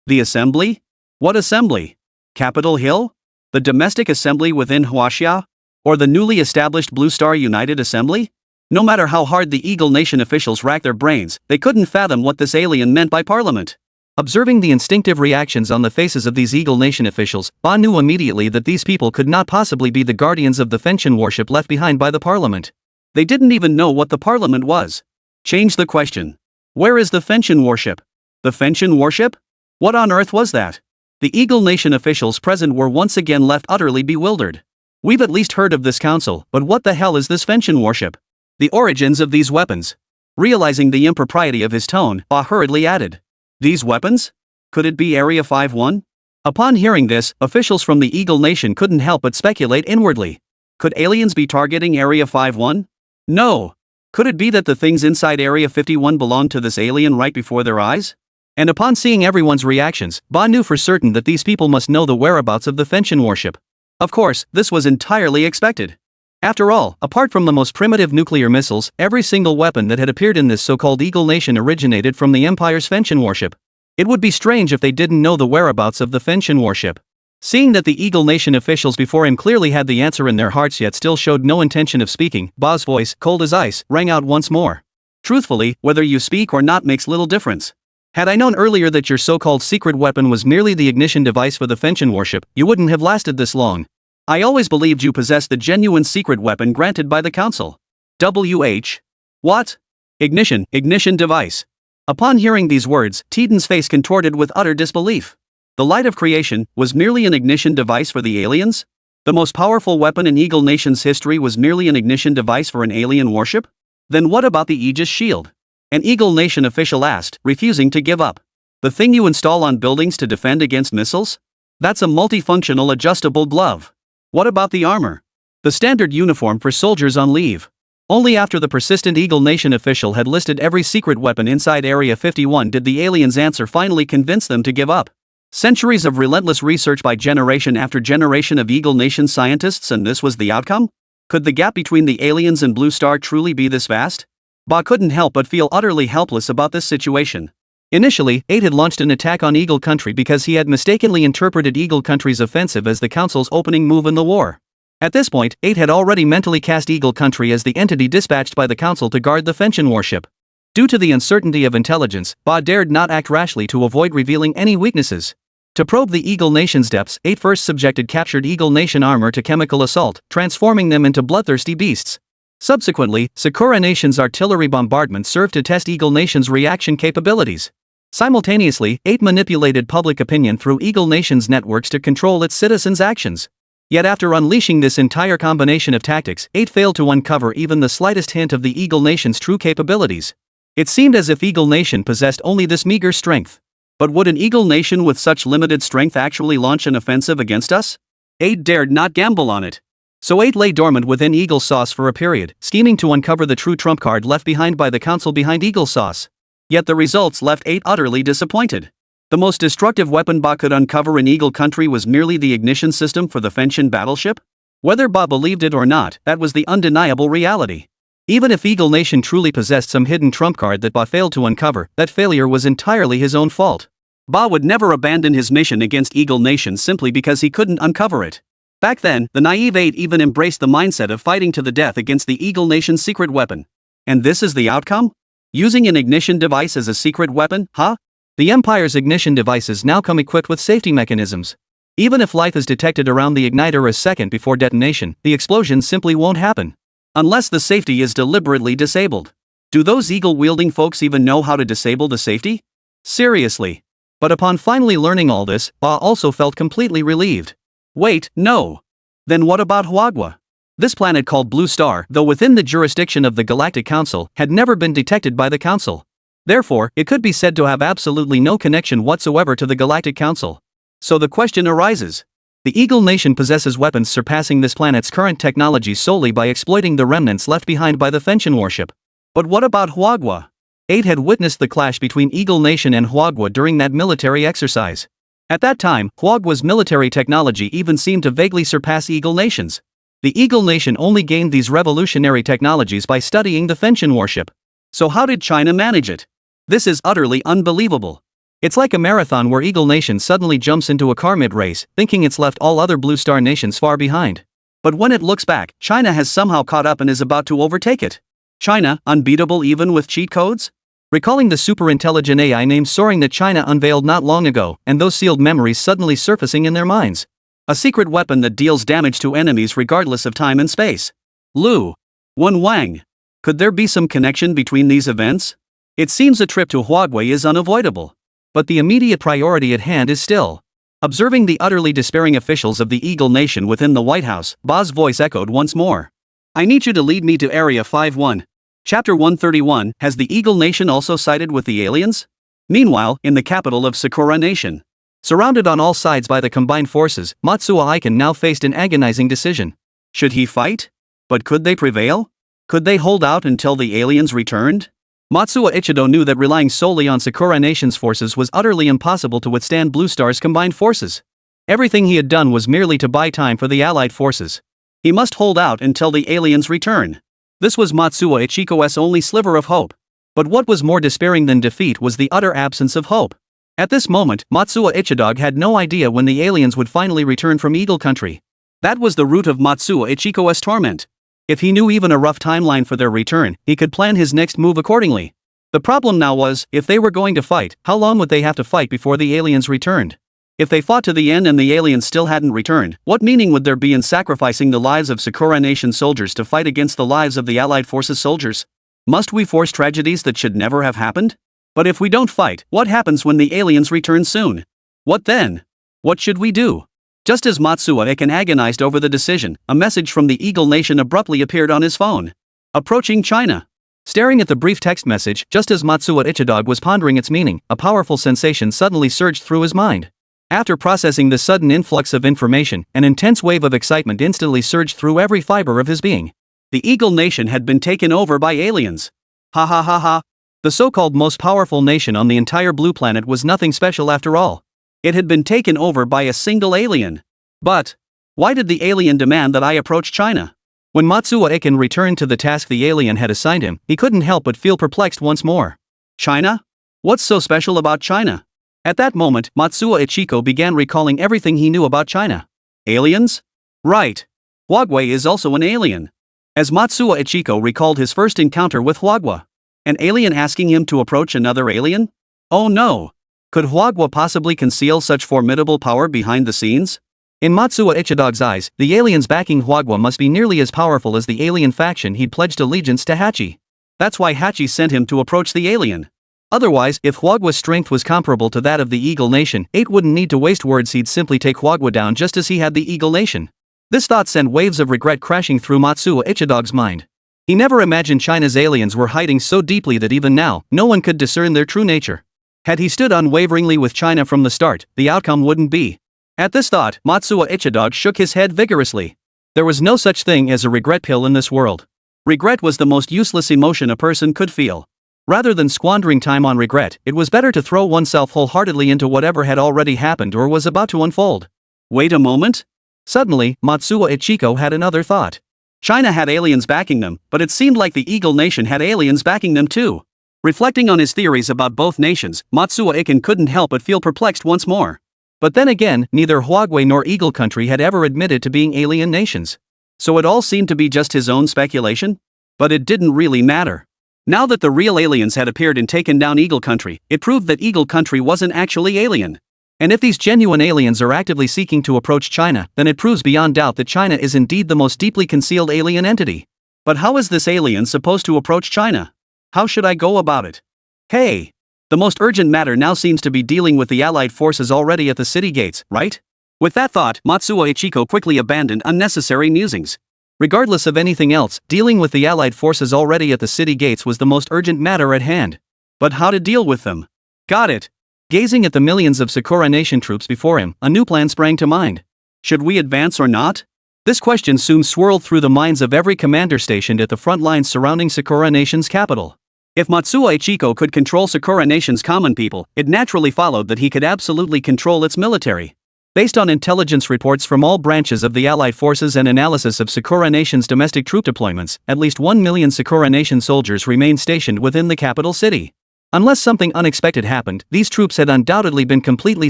The Assembly? What assembly? Capitol Hill? The domestic assembly within Huaxia? Or the newly established Blue Star United Assembly? No matter how hard the Eagle Nation officials racked their brains, they couldn't fathom what this alien meant by Parliament. Observing the instinctive reactions on the faces of these Eagle Nation officials, Ba knew immediately that these people could not possibly be the guardians of the Fenchen warship left behind by the Parliament. They didn't even know what the Parliament was. Change the question. Where is the Fenchen warship? The Fenchen warship? What on earth was that? The Eagle Nation officials present were once again left utterly bewildered. We've at least heard of this council, but what the hell is this Fenchen warship? The origins of these weapons. Realizing the impropriety of his tone, Ba hurriedly added. These weapons? Could it be Area 51? Upon hearing this, officials from the Eagle Nation couldn't help but speculate inwardly. Could aliens be targeting Area 51? No. Could it be that the things inside Area 51 belonged to this alien right before their eyes? And upon seeing everyone's reactions, Ba knew for certain that these people must know the whereabouts of the Fenchen warship. Of course, this was entirely expected. After all, apart from the most primitive nuclear missiles, every single weapon that had appeared in this so-called Eagle Nation originated from the Empire's Fenchen warship. It would be strange if they didn't know the whereabouts of the Fenchen warship. Seeing that the Eagle Nation officials before him clearly had the answer in their hearts yet still showed no intention of speaking, Ba's voice, cold as ice, rang out once more. Truthfully, whether you speak or not makes little difference. Had I known earlier that your so-called secret weapon was merely the ignition device for the Fenchen warship, you wouldn't have lasted this long. I always believed you possessed the genuine secret weapon granted by the Council. WH. What? Ignition device. Upon hearing these words, Teeden's face contorted with utter disbelief. The light of creation was merely an ignition device for the aliens? The most powerful weapon in Eagle Nation's history was merely an ignition device for an alien warship? Then what about the Aegis shield? An Eagle Nation official asked, refusing to give up. The thing you install on buildings to defend against missiles? That's a multifunctional adjustable glove. What about the armor? The standard uniform for soldiers on leave. Only after the persistent Eagle Nation official had listed every secret weapon inside Area 51 did the aliens' answer finally convince them to give up. Centuries of relentless research by generation after generation of Eagle Nation scientists, and this was the outcome? Could the gap between the aliens and Blue Star truly be this vast? Ba couldn't help but feel utterly helpless about this situation. Initially, 8 had launched an attack on Eagle Country because he had mistakenly interpreted Eagle Country's offensive as the Council's opening move in the war. At this point, 8 had already mentally cast Eagle Country as the entity dispatched by the Council to guard the Fenton warship. Due to the uncertainty of intelligence, Ba dared not act rashly to avoid revealing any weaknesses. To probe the Eagle Nation's depths, 8 first subjected captured Eagle Nation armor to chemical assault, transforming them into bloodthirsty beasts. Subsequently, Sakura Nation's artillery bombardment served to test Eagle Nation's reaction capabilities. Simultaneously, 8 manipulated public opinion through Eagle Nation's networks to control its citizens' actions. Yet after unleashing this entire combination of tactics, 8 failed to uncover even the slightest hint of the Eagle Nation's true capabilities. It seemed as if Eagle Nation possessed only this meager strength. But would an Eagle Nation with such limited strength actually launch an offensive against us? 8 dared not gamble on it. So 8 lay dormant within Eagle Sauce for a period, scheming to uncover the true trump card left behind by the Council behind Eagle Sauce. Yet the results left 8 utterly disappointed. The most destructive weapon Ba could uncover in Eagle Country was merely the ignition system for the Fenton battleship? Whether Ba believed it or not, that was the undeniable reality. Even if Eagle Nation truly possessed some hidden trump card that Ba failed to uncover, that failure was entirely his own fault. Ba would never abandon his mission against Eagle Nation simply because he couldn't uncover it. Back then, the naive 8 even embraced the mindset of fighting to the death against the Eagle Nation's secret weapon. And this is the outcome? Using an ignition device as a secret weapon, huh? The Empire's ignition devices now come equipped with safety mechanisms. Even if life is detected around the igniter a second before detonation, the explosion simply won't happen. Unless the safety is deliberately disabled. Do those eagle-wielding folks even know how to disable the safety? Seriously. But upon finally learning all this, Ba also felt completely relieved. Wait, no. Then what about Huagua? This planet called Blue Star, though within the jurisdiction of the Galactic Council, had never been detected by the Council. Therefore, it could be said to have absolutely no connection whatsoever to the Galactic Council. So the question arises. The Eagle Nation possesses weapons surpassing this planet's current technology solely by exploiting the remnants left behind by the Fenton warship. But what about Huagua? 8 had witnessed the clash between Eagle Nation and Huagua during that military exercise. At that time, Huagua's military technology even seemed to vaguely surpass Eagle Nation's. The Eagle Nation only gained these revolutionary technologies by studying the Fenton warship. So how did China manage it? This is utterly unbelievable. It's like a marathon where Eagle Nation suddenly jumps into a car mid-race, thinking it's left all other Blue Star nations far behind. But when it looks back, China has somehow caught up and is about to overtake it. China, unbeatable even with cheat codes? Recalling the super-intelligent AI named Soaring that China unveiled not long ago, and those sealed memories suddenly surfacing in their minds. A secret weapon that deals damage to enemies regardless of time and space. Liu Wang. Could there be some connection between these events? It seems a trip to Huagua is unavoidable. But the immediate priority at hand is still. Observing the utterly despairing officials of the Eagle Nation within the White House, Ba's voice echoed once more. I need you to lead me to Area 51. Chapter 131, has the Eagle Nation also sided with the aliens? Meanwhile, in the capital of Sakura Nation. Surrounded on all sides by the combined forces, Matsuo Aiken now faced an agonizing decision. Should he fight? But could they prevail? Could they hold out until the aliens returned? Matsuo Ichido knew that relying solely on Sakura Nation's forces was utterly impossible to withstand Blue Star's combined forces. Everything he had done was merely to buy time for the Allied forces. He must hold out until the aliens return. This was Matsuo Ichiko's only sliver of hope. But what was more despairing than defeat was the utter absence of hope. At this moment, Matsuo Ichidog had no idea when the aliens would finally return from Eagle Country. That was the root of Matsuo Ichiko's torment. If he knew even a rough timeline for their return, he could plan his next move accordingly. The problem now was, if they were going to fight, how long would they have to fight before the aliens returned? If they fought to the end and the aliens still hadn't returned, what meaning would there be in sacrificing the lives of Sakura Nation soldiers to fight against the lives of the Allied forces soldiers? Must we force tragedies that should never have happened? But if we don't fight, what happens when the aliens return soon? What then? What should we do? Just as Matsuo Aiken agonized over the decision, a message from the Eagle Nation abruptly appeared on his phone. Approaching China. Staring at the brief text message, just as Matsuo Ichidog was pondering its meaning, a powerful sensation suddenly surged through his mind. After processing this sudden influx of information, an intense wave of excitement instantly surged through every fiber of his being. The Eagle Nation had been taken over by aliens. Ha ha ha ha. The so-called most powerful nation on the entire blue planet was nothing special after all. It had been taken over by a single alien. But why did the alien demand that I approach China? When Matsuo Iken returned to the task the alien had assigned him, he couldn't help but feel perplexed once more. China? What's so special about China? At that moment, Matsuo Ichiko began recalling everything he knew about China. Aliens? Right. Huagui is also an alien. As Matsuo Ichiko recalled his first encounter with Huagui, an alien asking him to approach another alien? Oh no! Could Huagui possibly conceal such formidable power behind the scenes? In Matsuo Ichidog's eyes, the aliens backing Huagui must be nearly as powerful as the alien faction he'd pledged allegiance to Hachi. That's why Hachi sent him to approach the alien. Otherwise, if Huagui's strength was comparable to that of the Eagle Nation, it wouldn't need to waste words, he'd simply take Huagui down just as he had the Eagle Nation. This thought sent waves of regret crashing through Matsuo Ichidog's mind. He never imagined China's aliens were hiding so deeply that even now, no one could discern their true nature. Had he stood unwaveringly with China from the start, the outcome wouldn't be. At this thought, Matsuo Ichidog shook his head vigorously. There was no such thing as a regret pill in this world. Regret was the most useless emotion a person could feel. Rather than squandering time on regret, it was better to throw oneself wholeheartedly into whatever had already happened or was about to unfold. Wait a moment. Suddenly, Matsuo Ichiko had another thought. China had aliens backing them, but it seemed like the Eagle Nation had aliens backing them too. Reflecting on his theories about both nations, Matsuo Iken couldn't help but feel perplexed once more. But then again, neither Huagui nor Eagle Country had ever admitted to being alien nations. So it all seemed to be just his own speculation? But it didn't really matter. Now that the real aliens had appeared and taken down Eagle Country, it proved that Eagle Country wasn't actually alien. And if these genuine aliens are actively seeking to approach China, then it proves beyond doubt that China is indeed the most deeply concealed alien entity. But how is this alien supposed to approach China? How should I go about it? Hey! The most urgent matter now seems to be dealing with the Allied forces already at the city gates, right? With that thought, Matsuo Ichiko quickly abandoned unnecessary musings. Regardless of anything else, dealing with the Allied forces already at the city gates was the most urgent matter at hand. But how to deal with them? Got it. Gazing at the millions of Sakura Nation troops before him, a new plan sprang to mind. Should we advance or not? This question soon swirled through the minds of every commander stationed at the front lines surrounding Sakura Nation's capital. If Matsuo Ichiko could control Sakura Nation's common people, it naturally followed that he could absolutely control its military. Based on intelligence reports from all branches of the Allied forces and analysis of Sakura Nation's domestic troop deployments, at least 1 million Sakura Nation soldiers remained stationed within the capital city. Unless something unexpected happened, these troops had undoubtedly been completely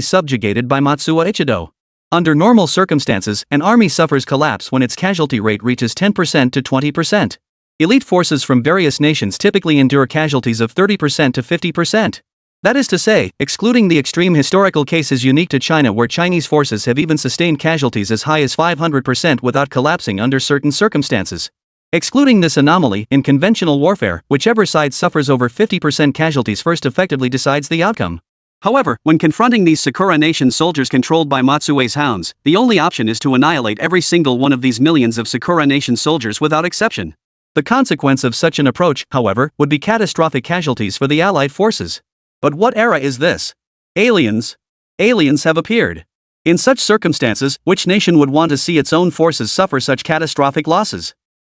subjugated by Matsuo Ichido. Under normal circumstances, an army suffers collapse when its casualty rate reaches 10% to 20%. Elite forces from various nations typically endure casualties of 30% to 50%. That is to say, excluding the extreme historical cases unique to China where Chinese forces have even sustained casualties as high as 500% without collapsing under certain circumstances. Excluding this anomaly, in conventional warfare, whichever side suffers over 50% casualties first effectively decides the outcome. However, when confronting these Sakura Nation soldiers controlled by Matsuo's hounds, the only option is to annihilate every single one of these millions of Sakura Nation soldiers without exception. The consequence of such an approach, however, would be catastrophic casualties for the Allied forces. But what era is this? Aliens. Aliens have appeared. In such circumstances, which nation would want to see its own forces suffer such catastrophic losses?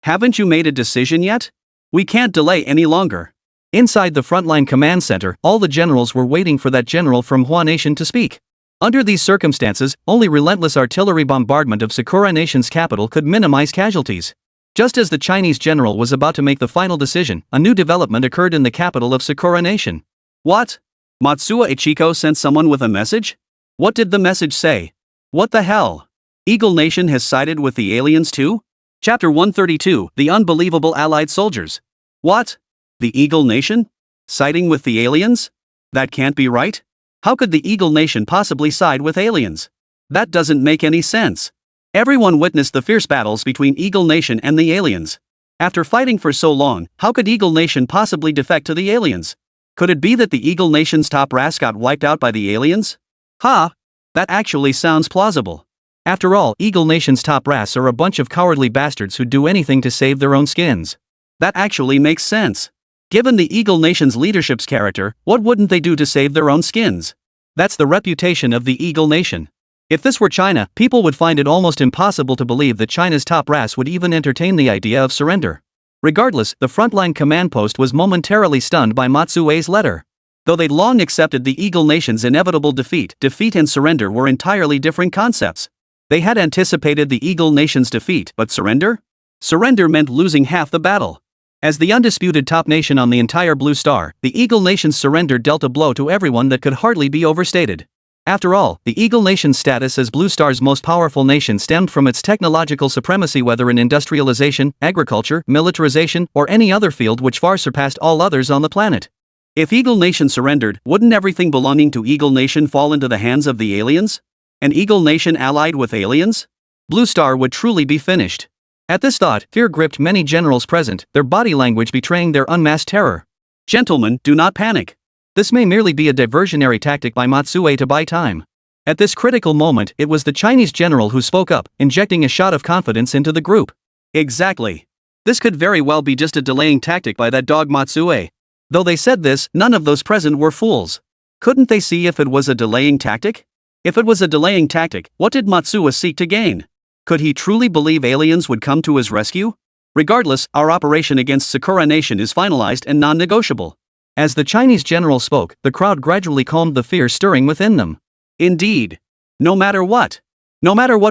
Haven't you made a decision yet? We can't delay any longer. Inside the frontline command center, all the generals were waiting for that general from Hua Nation to speak. Under these circumstances, only relentless artillery bombardment of Sakura Nation's capital could minimize casualties. Just as the Chinese general was about to make the final decision, a new development occurred in the capital of Sakura Nation. What? Matsuo Ichiko sent someone with a message? What did the message say? What the hell? Eagle Nation has sided with the aliens too? Chapter 132, The Unbelievable Allied Soldiers. What? The Eagle Nation? Siding with the aliens? That can't be right. How could the Eagle Nation possibly side with aliens? That doesn't make any sense. Everyone witnessed the fierce battles between Eagle Nation and the aliens. After fighting for so long, how could Eagle Nation possibly defect to the aliens? Could it be that the Eagle Nation's top brass got wiped out by the aliens? That actually sounds plausible. After all, Eagle Nation's top brass are a bunch of cowardly bastards who'd do anything to save their own skins. That actually makes sense. Given the Eagle Nation's leadership's character, what wouldn't they do to save their own skins? That's the reputation of the Eagle Nation. If this were China, people would find it almost impossible to believe that China's top brass would even entertain the idea of surrender. Regardless, the frontline command post was momentarily stunned by Matsue's letter. Though they'd long accepted the Eagle Nation's inevitable defeat and surrender were entirely different concepts. They had anticipated the Eagle Nation's defeat, but surrender? Surrender meant losing half the battle. As the undisputed top nation on the entire Blue Star, the Eagle Nation's surrender dealt a blow to everyone that could hardly be overstated. After all, the Eagle Nation's status as Blue Star's most powerful nation stemmed from its technological supremacy, whether in industrialization, agriculture, militarization, or any other field which far surpassed all others on the planet. If Eagle Nation surrendered, wouldn't everything belonging to Eagle Nation fall into the hands of the aliens? An Eagle Nation allied with aliens? Blue Star would truly be finished. At this thought, fear gripped many generals present, their body language betraying their unmasked terror. Gentlemen, do not panic. This may merely be a diversionary tactic by Matsue to buy time. At this critical moment, it was the Chinese general who spoke up, injecting a shot of confidence into the group. Exactly. This could very well be just a delaying tactic by that dog Matsue. Though they said this, none of those present were fools. Couldn't they see if it was a delaying tactic? If it was a delaying tactic, what did Matsue seek to gain? Could he truly believe aliens would come to his rescue? Regardless, our operation against Sakura Nation is finalized and non-negotiable. As the Chinese general spoke, the crowd gradually calmed the fear stirring within them. Indeed. No matter what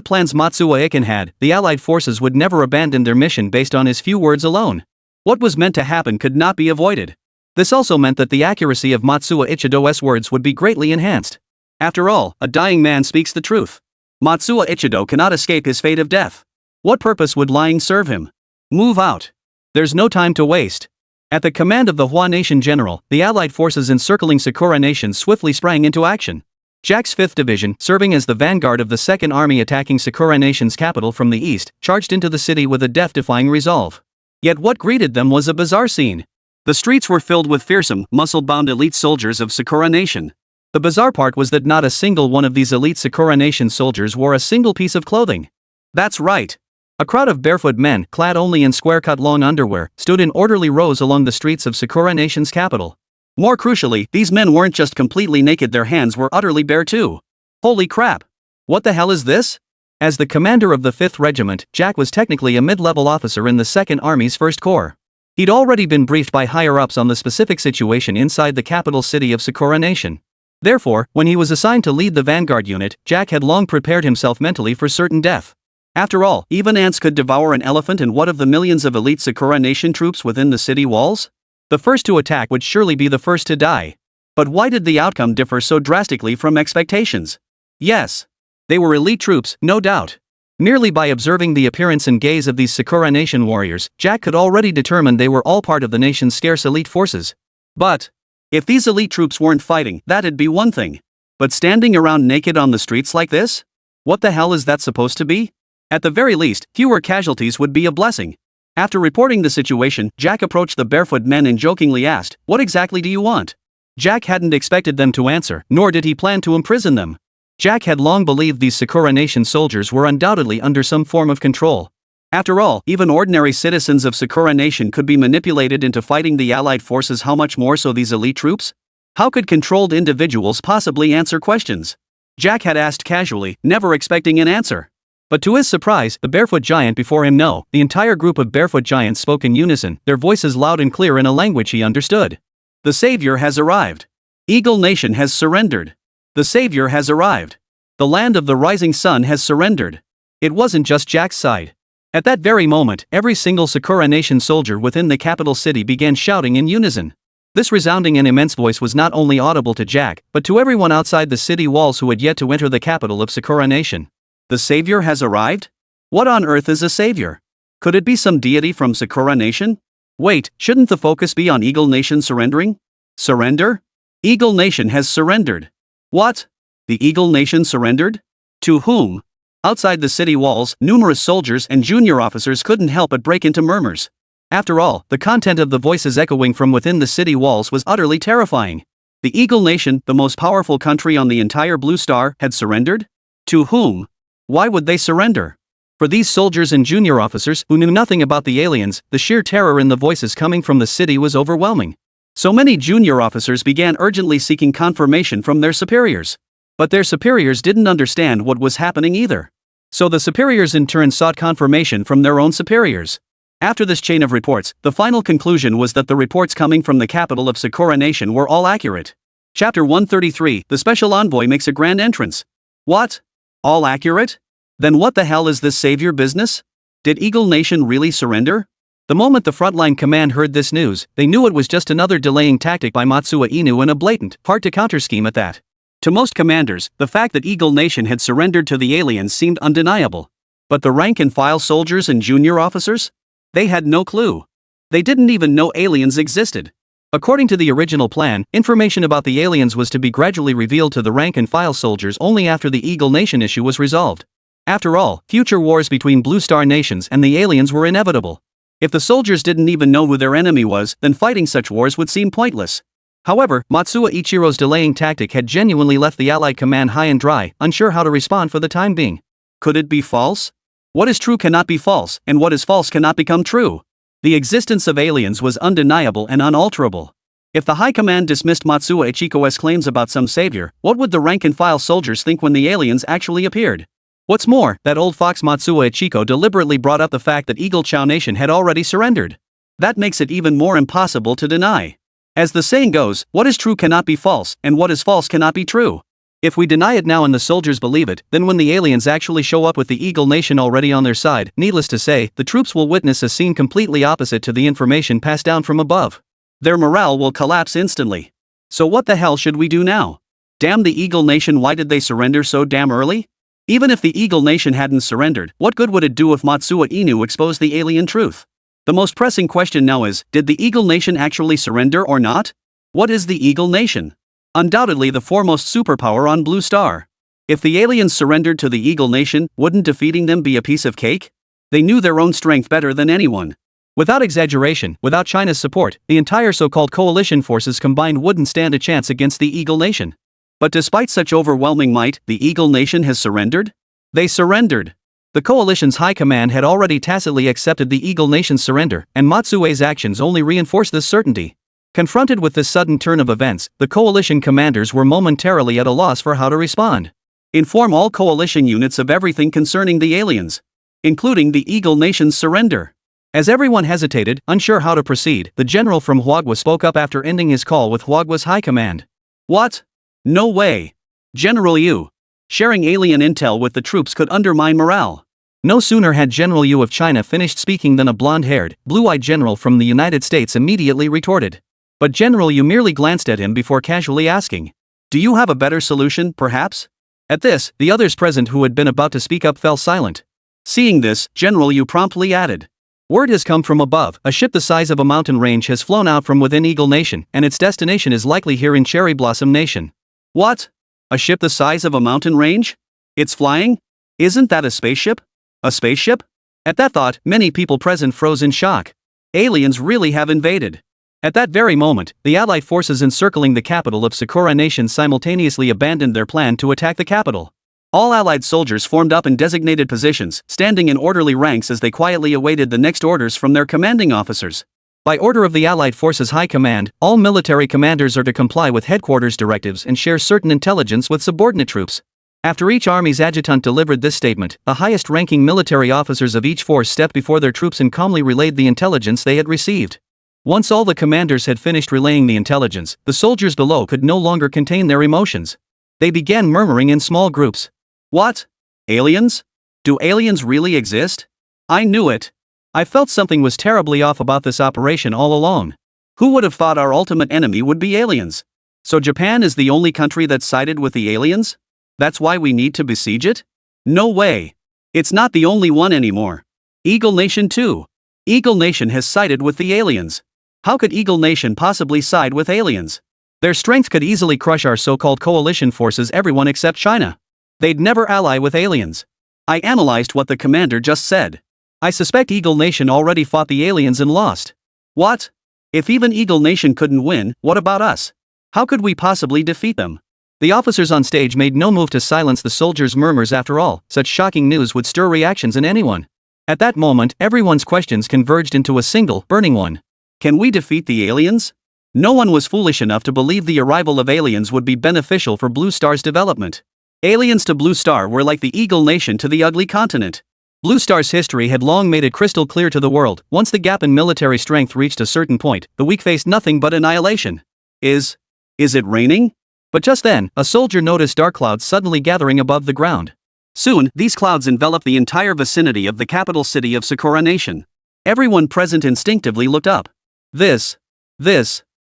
plans Matsuekin had, the Allied forces would never abandon their mission based on his few words alone. What was meant to happen could not be avoided. This also meant that the accuracy of Matsuo Ichido's words would be greatly enhanced. After all, a dying man speaks the truth. Matsuo Ichido cannot escape his fate of death. What purpose would lying serve him? Move out. There's no time to waste. At the command of the Hua Nation general, the Allied forces encircling Sakura Nation swiftly sprang into action. Jack's 5th Division, serving as the vanguard of the 2nd Army attacking Sakura Nation's capital from the east, charged into the city with a death-defying resolve. Yet what greeted them was a bizarre scene. The streets were filled with fearsome, muscle-bound elite soldiers of Sakura Nation. The bizarre part was that not a single one of these elite Sakura Nation soldiers wore a single piece of clothing. That's right. A crowd of barefoot men, clad only in square-cut long underwear, stood in orderly rows along the streets of Sakura Nation's capital. More crucially, these men weren't just completely naked, their hands were utterly bare too. Holy crap! What the hell is this? As the commander of the 5th Regiment, Jack was technically a mid-level officer in the 2nd Army's 1st Corps. He'd already been briefed by higher-ups on the specific situation inside the capital city of Sakura Nation. Therefore, when he was assigned to lead the vanguard unit, Jack had long prepared himself mentally for certain death. After all, even ants could devour an elephant, and what of the millions of elite Sakura Nation troops within the city walls? The first to attack would surely be the first to die. But why did the outcome differ so drastically from expectations? Yes. They were elite troops, no doubt. Merely by observing the appearance and gaze of these Sakura Nation warriors, Jack could already determine they were all part of the nation's scarce elite forces. But if these elite troops weren't fighting, that'd be one thing. But standing around naked on the streets like this? What the hell is that supposed to be? At the very least, fewer casualties would be a blessing. After reporting the situation, Jack approached the barefoot men and jokingly asked, "What exactly do you want?" Jack hadn't expected them to answer, nor did he plan to imprison them. Jack had long believed these Sakura Nation soldiers were undoubtedly under some form of control. After all, even ordinary citizens of Sakura Nation could be manipulated into fighting the Allied forces, how much more so these elite troops? How could controlled individuals possibly answer questions? Jack had asked casually, never expecting an answer. But to his surprise, the barefoot giant before him the entire group of barefoot giants spoke in unison, their voices loud and clear in a language he understood. The savior has arrived. Eagle Nation has surrendered. The savior has arrived. The land of the rising sun has surrendered. It wasn't just Jack's side. At that very moment, every single Sakura Nation soldier within the capital city began shouting in unison. This resounding and immense voice was not only audible to Jack, but to everyone outside the city walls who had yet to enter the capital of Sakura Nation. The savior has arrived? What on earth is a savior? Could it be some deity from Sakura Nation? Wait, shouldn't the focus be on Eagle Nation surrendering? Surrender? Eagle Nation has surrendered. What? The Eagle Nation surrendered? To whom? Outside the city walls, numerous soldiers and junior officers couldn't help but break into murmurs. After all, the content of the voices echoing from within the city walls was utterly terrifying. The Eagle Nation, the most powerful country on the entire Blue Star, had surrendered? To whom? Why would they surrender? For these soldiers and junior officers who knew nothing about the aliens, the sheer terror in the voices coming from the city was overwhelming. So many junior officers began urgently seeking confirmation from their superiors. But their superiors didn't understand what was happening either. So the superiors in turn sought confirmation from their own superiors. After this chain of reports, the final conclusion was that the reports coming from the capital of Sakura Nation were all accurate. Chapter 133, The Special Envoy makes a grand entrance. What? All accurate? Then what the hell is this savior business? Did Eagle Nation really surrender? The moment the frontline command heard this news, they knew it was just another delaying tactic by Matsuo Inu and a blatant, hard-to-counter scheme at that. To most commanders, the fact that Eagle Nation had surrendered to the aliens seemed undeniable. But the rank-and-file soldiers and junior officers? They had no clue. They didn't even know aliens existed. According to the original plan, information about the aliens was to be gradually revealed to the rank-and-file soldiers only after the Eagle Nation issue was resolved. After all, future wars between Blue Star nations and the aliens were inevitable. If the soldiers didn't even know who their enemy was, then fighting such wars would seem pointless. However, Matsuo Ichiro's delaying tactic had genuinely left the Allied command high and dry, unsure how to respond for the time being. Could it be false? What is true cannot be false, and what is false cannot become true. The existence of aliens was undeniable and unalterable. If the High Command dismissed Matsuo Ichiko's claims about some savior, what would the rank-and-file soldiers think when the aliens actually appeared? What's more, that old fox Matsuo Ichiko deliberately brought up the fact that Eagle Chow Nation had already surrendered. That makes it even more impossible to deny. As the saying goes, what is true cannot be false, and what is false cannot be true. If we deny it now and the soldiers believe it, then when the aliens actually show up with the Eagle Nation already on their side, needless to say, the troops will witness a scene completely opposite to the information passed down from above. Their morale will collapse instantly. So what the hell should we do now? Damn the Eagle Nation, why did they surrender so damn early? Even if the Eagle Nation hadn't surrendered, what good would it do if Matsuo Inu exposed the alien truth? The most pressing question now is, did the Eagle Nation actually surrender or not? What is the Eagle Nation? Undoubtedly the foremost superpower on Blue Star. If the aliens surrendered to the Eagle Nation, wouldn't defeating them be a piece of cake? They knew their own strength better than anyone. Without exaggeration, without China's support, the entire so-called coalition forces combined wouldn't stand a chance against the Eagle Nation. But despite such overwhelming might, the Eagle Nation has surrendered? They surrendered. The coalition's high command had already tacitly accepted the Eagle Nation's surrender, and Matsuo's actions only reinforced this certainty. Confronted with this sudden turn of events, the coalition commanders were momentarily at a loss for how to respond. Inform all coalition units of everything concerning the aliens, including the Eagle Nation's surrender. As everyone hesitated, unsure how to proceed, the general from Huagua spoke up after ending his call with Huagua's high command. What? No way. General Yu. Sharing alien intel with the troops could undermine morale. No sooner had General Yu of China finished speaking than a blonde-haired, blue-eyed general from the United States immediately retorted. But General Yu merely glanced at him before casually asking, "Do you have a better solution, perhaps?" At this, the others present who had been about to speak up fell silent. Seeing this, General Yu promptly added, "Word has come from above, a ship the size of a mountain range has flown out from within Eagle Nation, and its destination is likely here in Cherry Blossom Nation." What? A ship the size of a mountain range? It's flying? Isn't that a spaceship? A spaceship? At that thought, many people present froze in shock. Aliens really have invaded. At that very moment, the Allied forces encircling the capital of Sakura Nation simultaneously abandoned their plan to attack the capital. All Allied soldiers formed up in designated positions, standing in orderly ranks as they quietly awaited the next orders from their commanding officers. By order of the Allied Forces High Command, all military commanders are to comply with headquarters directives and share certain intelligence with subordinate troops. After each army's adjutant delivered this statement, the highest-ranking military officers of each force stepped before their troops and calmly relayed the intelligence they had received. Once all the commanders had finished relaying the intelligence, the soldiers below could no longer contain their emotions. They began murmuring in small groups. What? Aliens? Do aliens really exist? I knew it. I felt something was terribly off about this operation all along. Who would have thought our ultimate enemy would be aliens? So Japan is the only country that sided with the aliens? That's why we need to besiege it? No way. It's not the only one anymore. Eagle Nation too. Eagle Nation has sided with the aliens. How could Eagle Nation possibly side with aliens? Their strength could easily crush our so-called coalition forces, everyone except China. They'd never ally with aliens. I analyzed what the commander just said. I suspect Eagle Nation already fought the aliens and lost. What? If even Eagle Nation couldn't win, what about us? How could we possibly defeat them? The officers on stage made no move to silence the soldiers' murmurs. After all, such shocking news would stir reactions in anyone. At that moment, everyone's questions converged into a single, burning one. Can we defeat the aliens? No one was foolish enough to believe the arrival of aliens would be beneficial for Blue Star's development. Aliens to Blue Star were like the Eagle Nation to the ugly continent. Blue Star's history had long made it crystal clear to the world, once the gap in military strength reached a certain point, the weak faced nothing but annihilation. Is it raining? But just then, a soldier noticed dark clouds suddenly gathering above the ground. Soon, these clouds enveloped the entire vicinity of the capital city of Sakura Nation. Everyone present instinctively looked up. This.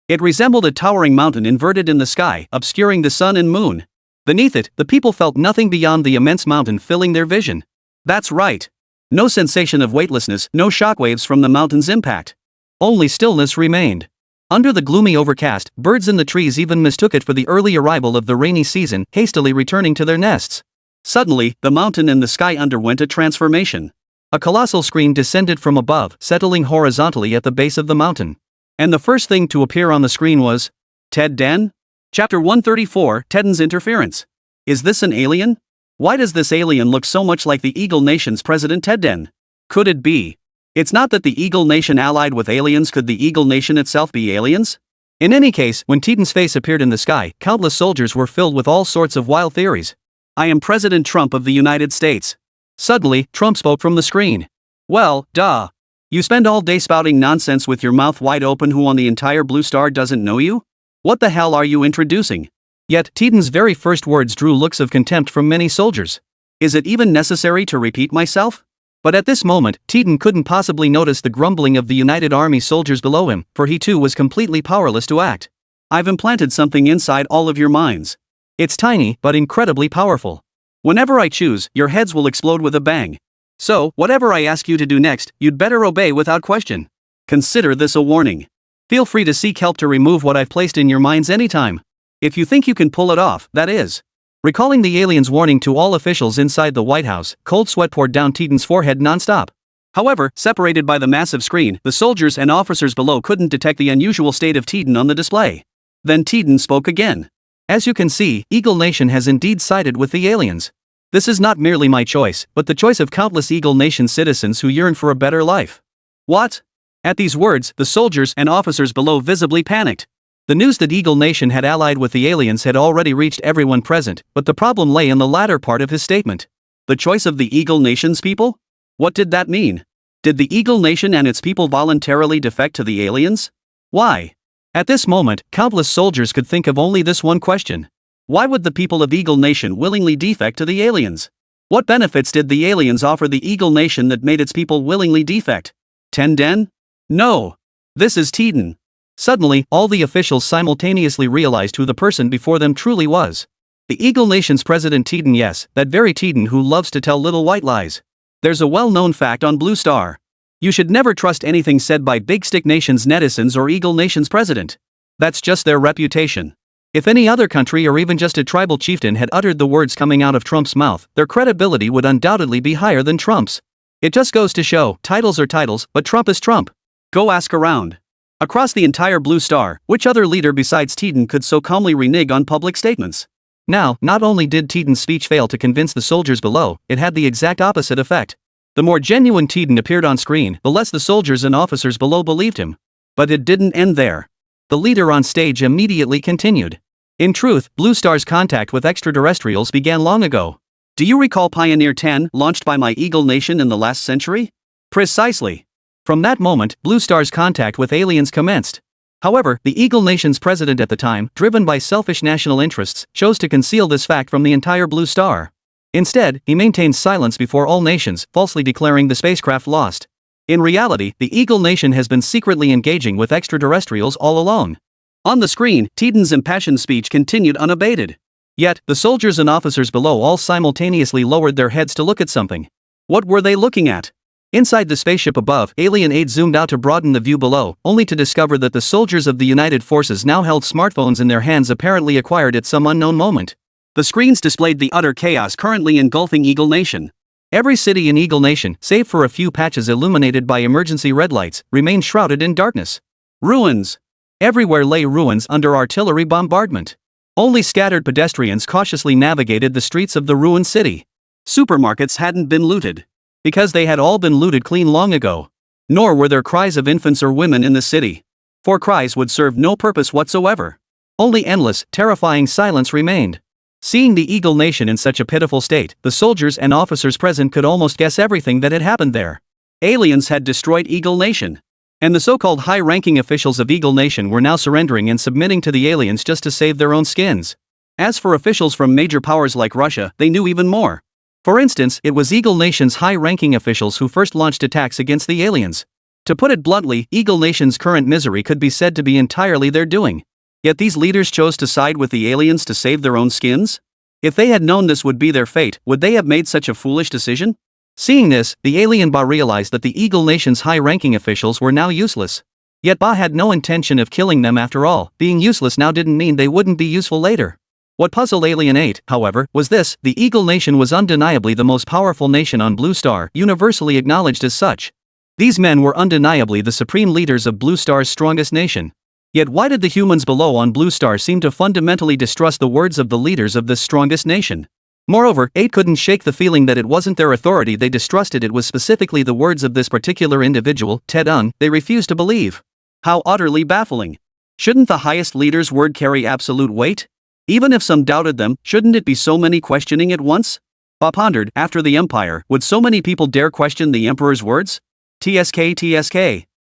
It resembled a towering mountain inverted in the sky, obscuring the sun and moon. Beneath it, the people felt nothing beyond the immense mountain filling their vision. That's right. No sensation of weightlessness, no shockwaves from the mountain's impact. Only stillness remained. Under the gloomy overcast, birds in the trees even mistook it for the early arrival of the rainy season, hastily returning to their nests. Suddenly, the mountain and the sky underwent a transformation. A colossal screen descended from above, settling horizontally at the base of the mountain. And the first thing to appear on the screen was Ted Den? Chapter 134, Tedden's Interference. Is this an alien? Why does this alien look so much like the Eagle Nation's president Ted Den? Could it be? It's not that the Eagle Nation allied with aliens. Could the Eagle Nation itself be aliens? In any case, when Tedden's face appeared in the sky, countless soldiers were filled with all sorts of wild theories. I am President Trump of the United States. Suddenly, Trump spoke from the screen. Well, duh. You spend all day spouting nonsense with your mouth wide open. Who on the entire Blue Star doesn't know you? What the hell are you introducing? Yet, Tedden's very first words drew looks of contempt from many soldiers. Is it even necessary to repeat myself? But at this moment, Tedden couldn't possibly notice the grumbling of the United Army soldiers below him, for he too was completely powerless to act. I've implanted something inside all of your minds. It's tiny, but incredibly powerful. Whenever I choose, your heads will explode with a bang. So, whatever I ask you to do next, you'd better obey without question. Consider this a warning. Feel free to seek help to remove what I've placed in your minds anytime. If you think you can pull it off, that is. Recalling the alien's warning to all officials inside the White House, cold sweat poured down Tedden's forehead non-stop. However, separated by the massive screen, the soldiers and officers below couldn't detect the unusual state of Tedden on the display. Then Tedden spoke again. As you can see, Eagle Nation has indeed sided with the aliens. This is not merely my choice, but the choice of countless Eagle Nation citizens who yearn for a better life. What? At these words, the soldiers and officers below visibly panicked. The news that Eagle Nation had allied with the aliens had already reached everyone present, but the problem lay in the latter part of his statement. The choice of the Eagle Nation's people? What did that mean? Did the Eagle Nation and its people voluntarily defect to the aliens? Why? At this moment, countless soldiers could think of only this one question. Why would the people of Eagle Nation willingly defect to the aliens? What benefits did the aliens offer the Eagle Nation that made its people willingly defect? Ted Den? No. This is Tedden. Suddenly, all the officials simultaneously realized who the person before them truly was. The Eagle Nation's president Tedden, yes, that very Tedden who loves to tell little white lies. There's a well-known fact on Blue Star. You should never trust anything said by Big Stick Nation's netizens or Eagle Nation's president. That's just their reputation. If any other country or even just a tribal chieftain had uttered the words coming out of Trump's mouth, their credibility would undoubtedly be higher than Trump's. It just goes to show, titles are titles, but Trump is Trump. Go ask around. Across the entire Blue Star, which other leader besides Tedden could so calmly renege on public statements? Now, not only did Tedden's speech fail to convince the soldiers below, it had the exact opposite effect. The more genuine Tedden appeared on screen, the less the soldiers and officers below believed him. But it didn't end there. The leader on stage immediately continued. In truth, Blue Star's contact with extraterrestrials began long ago. Do you recall Pioneer 10, launched by my Eagle Nation in the last century? Precisely. From that moment, Blue Star's contact with aliens commenced. However, the Eagle Nation's president at the time, driven by selfish national interests, chose to conceal this fact from the entire Blue Star. Instead, he maintained silence before all nations, falsely declaring the spacecraft lost. In reality, the Eagle Nation has been secretly engaging with extraterrestrials all along. On the screen, Tedden's impassioned speech continued unabated. Yet, the soldiers and officers below all simultaneously lowered their heads to look at something. What were they looking at? Inside the spaceship above, alien aides zoomed out to broaden the view below, only to discover that the soldiers of the United Forces now held smartphones in their hands apparently acquired at some unknown moment. The screens displayed the utter chaos currently engulfing Eagle Nation. Every city in Eagle Nation, save for a few patches illuminated by emergency red lights, remained shrouded in darkness. Ruins. Everywhere lay ruins under artillery bombardment. Only scattered pedestrians cautiously navigated the streets of the ruined city. Supermarkets hadn't been looted. Because they had all been looted clean long ago. Nor were there cries of infants or women in the city. For cries would serve no purpose whatsoever. Only endless, terrifying silence remained. Seeing the Eagle Nation in such a pitiful state, the soldiers and officers present could almost guess everything that had happened there. Aliens had destroyed Eagle Nation. And the so-called high-ranking officials of Eagle Nation were now surrendering and submitting to the aliens just to save their own skins. As for officials from major powers like Russia, they knew even more. For instance, it was Eagle Nation's high-ranking officials who first launched attacks against the aliens. To put it bluntly, Eagle Nation's current misery could be said to be entirely their doing. Yet these leaders chose to side with the aliens to save their own skins? If they had known this would be their fate, would they have made such a foolish decision? Seeing this, the alien Ba realized that the Eagle Nation's high-ranking officials were now useless. Yet Ba had no intention of killing them after all. Being useless now didn't mean they wouldn't be useful later. What puzzled Alien 8, however, was this: the Eagle Nation was undeniably the most powerful nation on Blue Star, universally acknowledged as such. These men were undeniably the supreme leaders of Blue Star's strongest nation. Yet why did the humans below on Blue Star seem to fundamentally distrust the words of the leaders of this strongest nation? Moreover, 8 couldn't shake the feeling that it wasn't their authority they distrusted, it was specifically the words of this particular individual, Ted Un, they refused to believe. How utterly baffling. Shouldn't the highest leader's word carry absolute weight? Even if some doubted them, shouldn't it be so many questioning at once? Ba pondered, after the Empire, would so many people dare question the Emperor's words? TSK.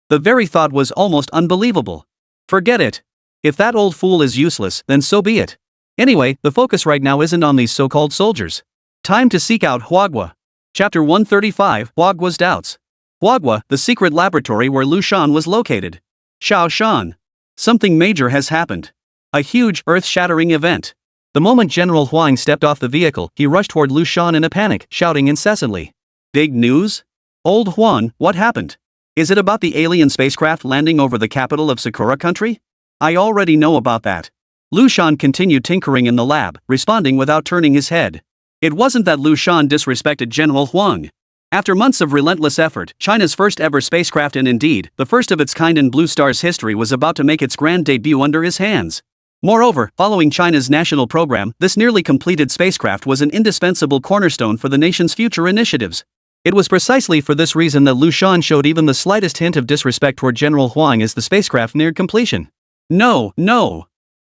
The very thought was almost unbelievable. Forget it. If that old fool is useless, then so be it. Anyway, the focus right now isn't on these so-called soldiers. Time to seek out Huagua. Chapter 135, Huagua's Doubts. Huagua, the secret laboratory where Liu Shan was located. Xiao Shan. Something major has happened. A huge, earth-shattering event. The moment General Huang stepped off the vehicle, he rushed toward Liu Shan in a panic, shouting incessantly. Big news? Old Huan, what happened? Is it about the alien spacecraft landing over the capital of Sakura country? I already know about that. Liu Shan continued tinkering in the lab, responding without turning his head. It wasn't that Liu Shan disrespected General Huang. After months of relentless effort, China's first ever spacecraft, and indeed, the first of its kind in Blue Star's history, was about to make its grand debut under his hands. Moreover, following China's national program, this nearly completed spacecraft was an indispensable cornerstone for the nation's future initiatives. It was precisely for this reason that Liu Shan showed even the slightest hint of disrespect toward General Huang as the spacecraft neared completion. No.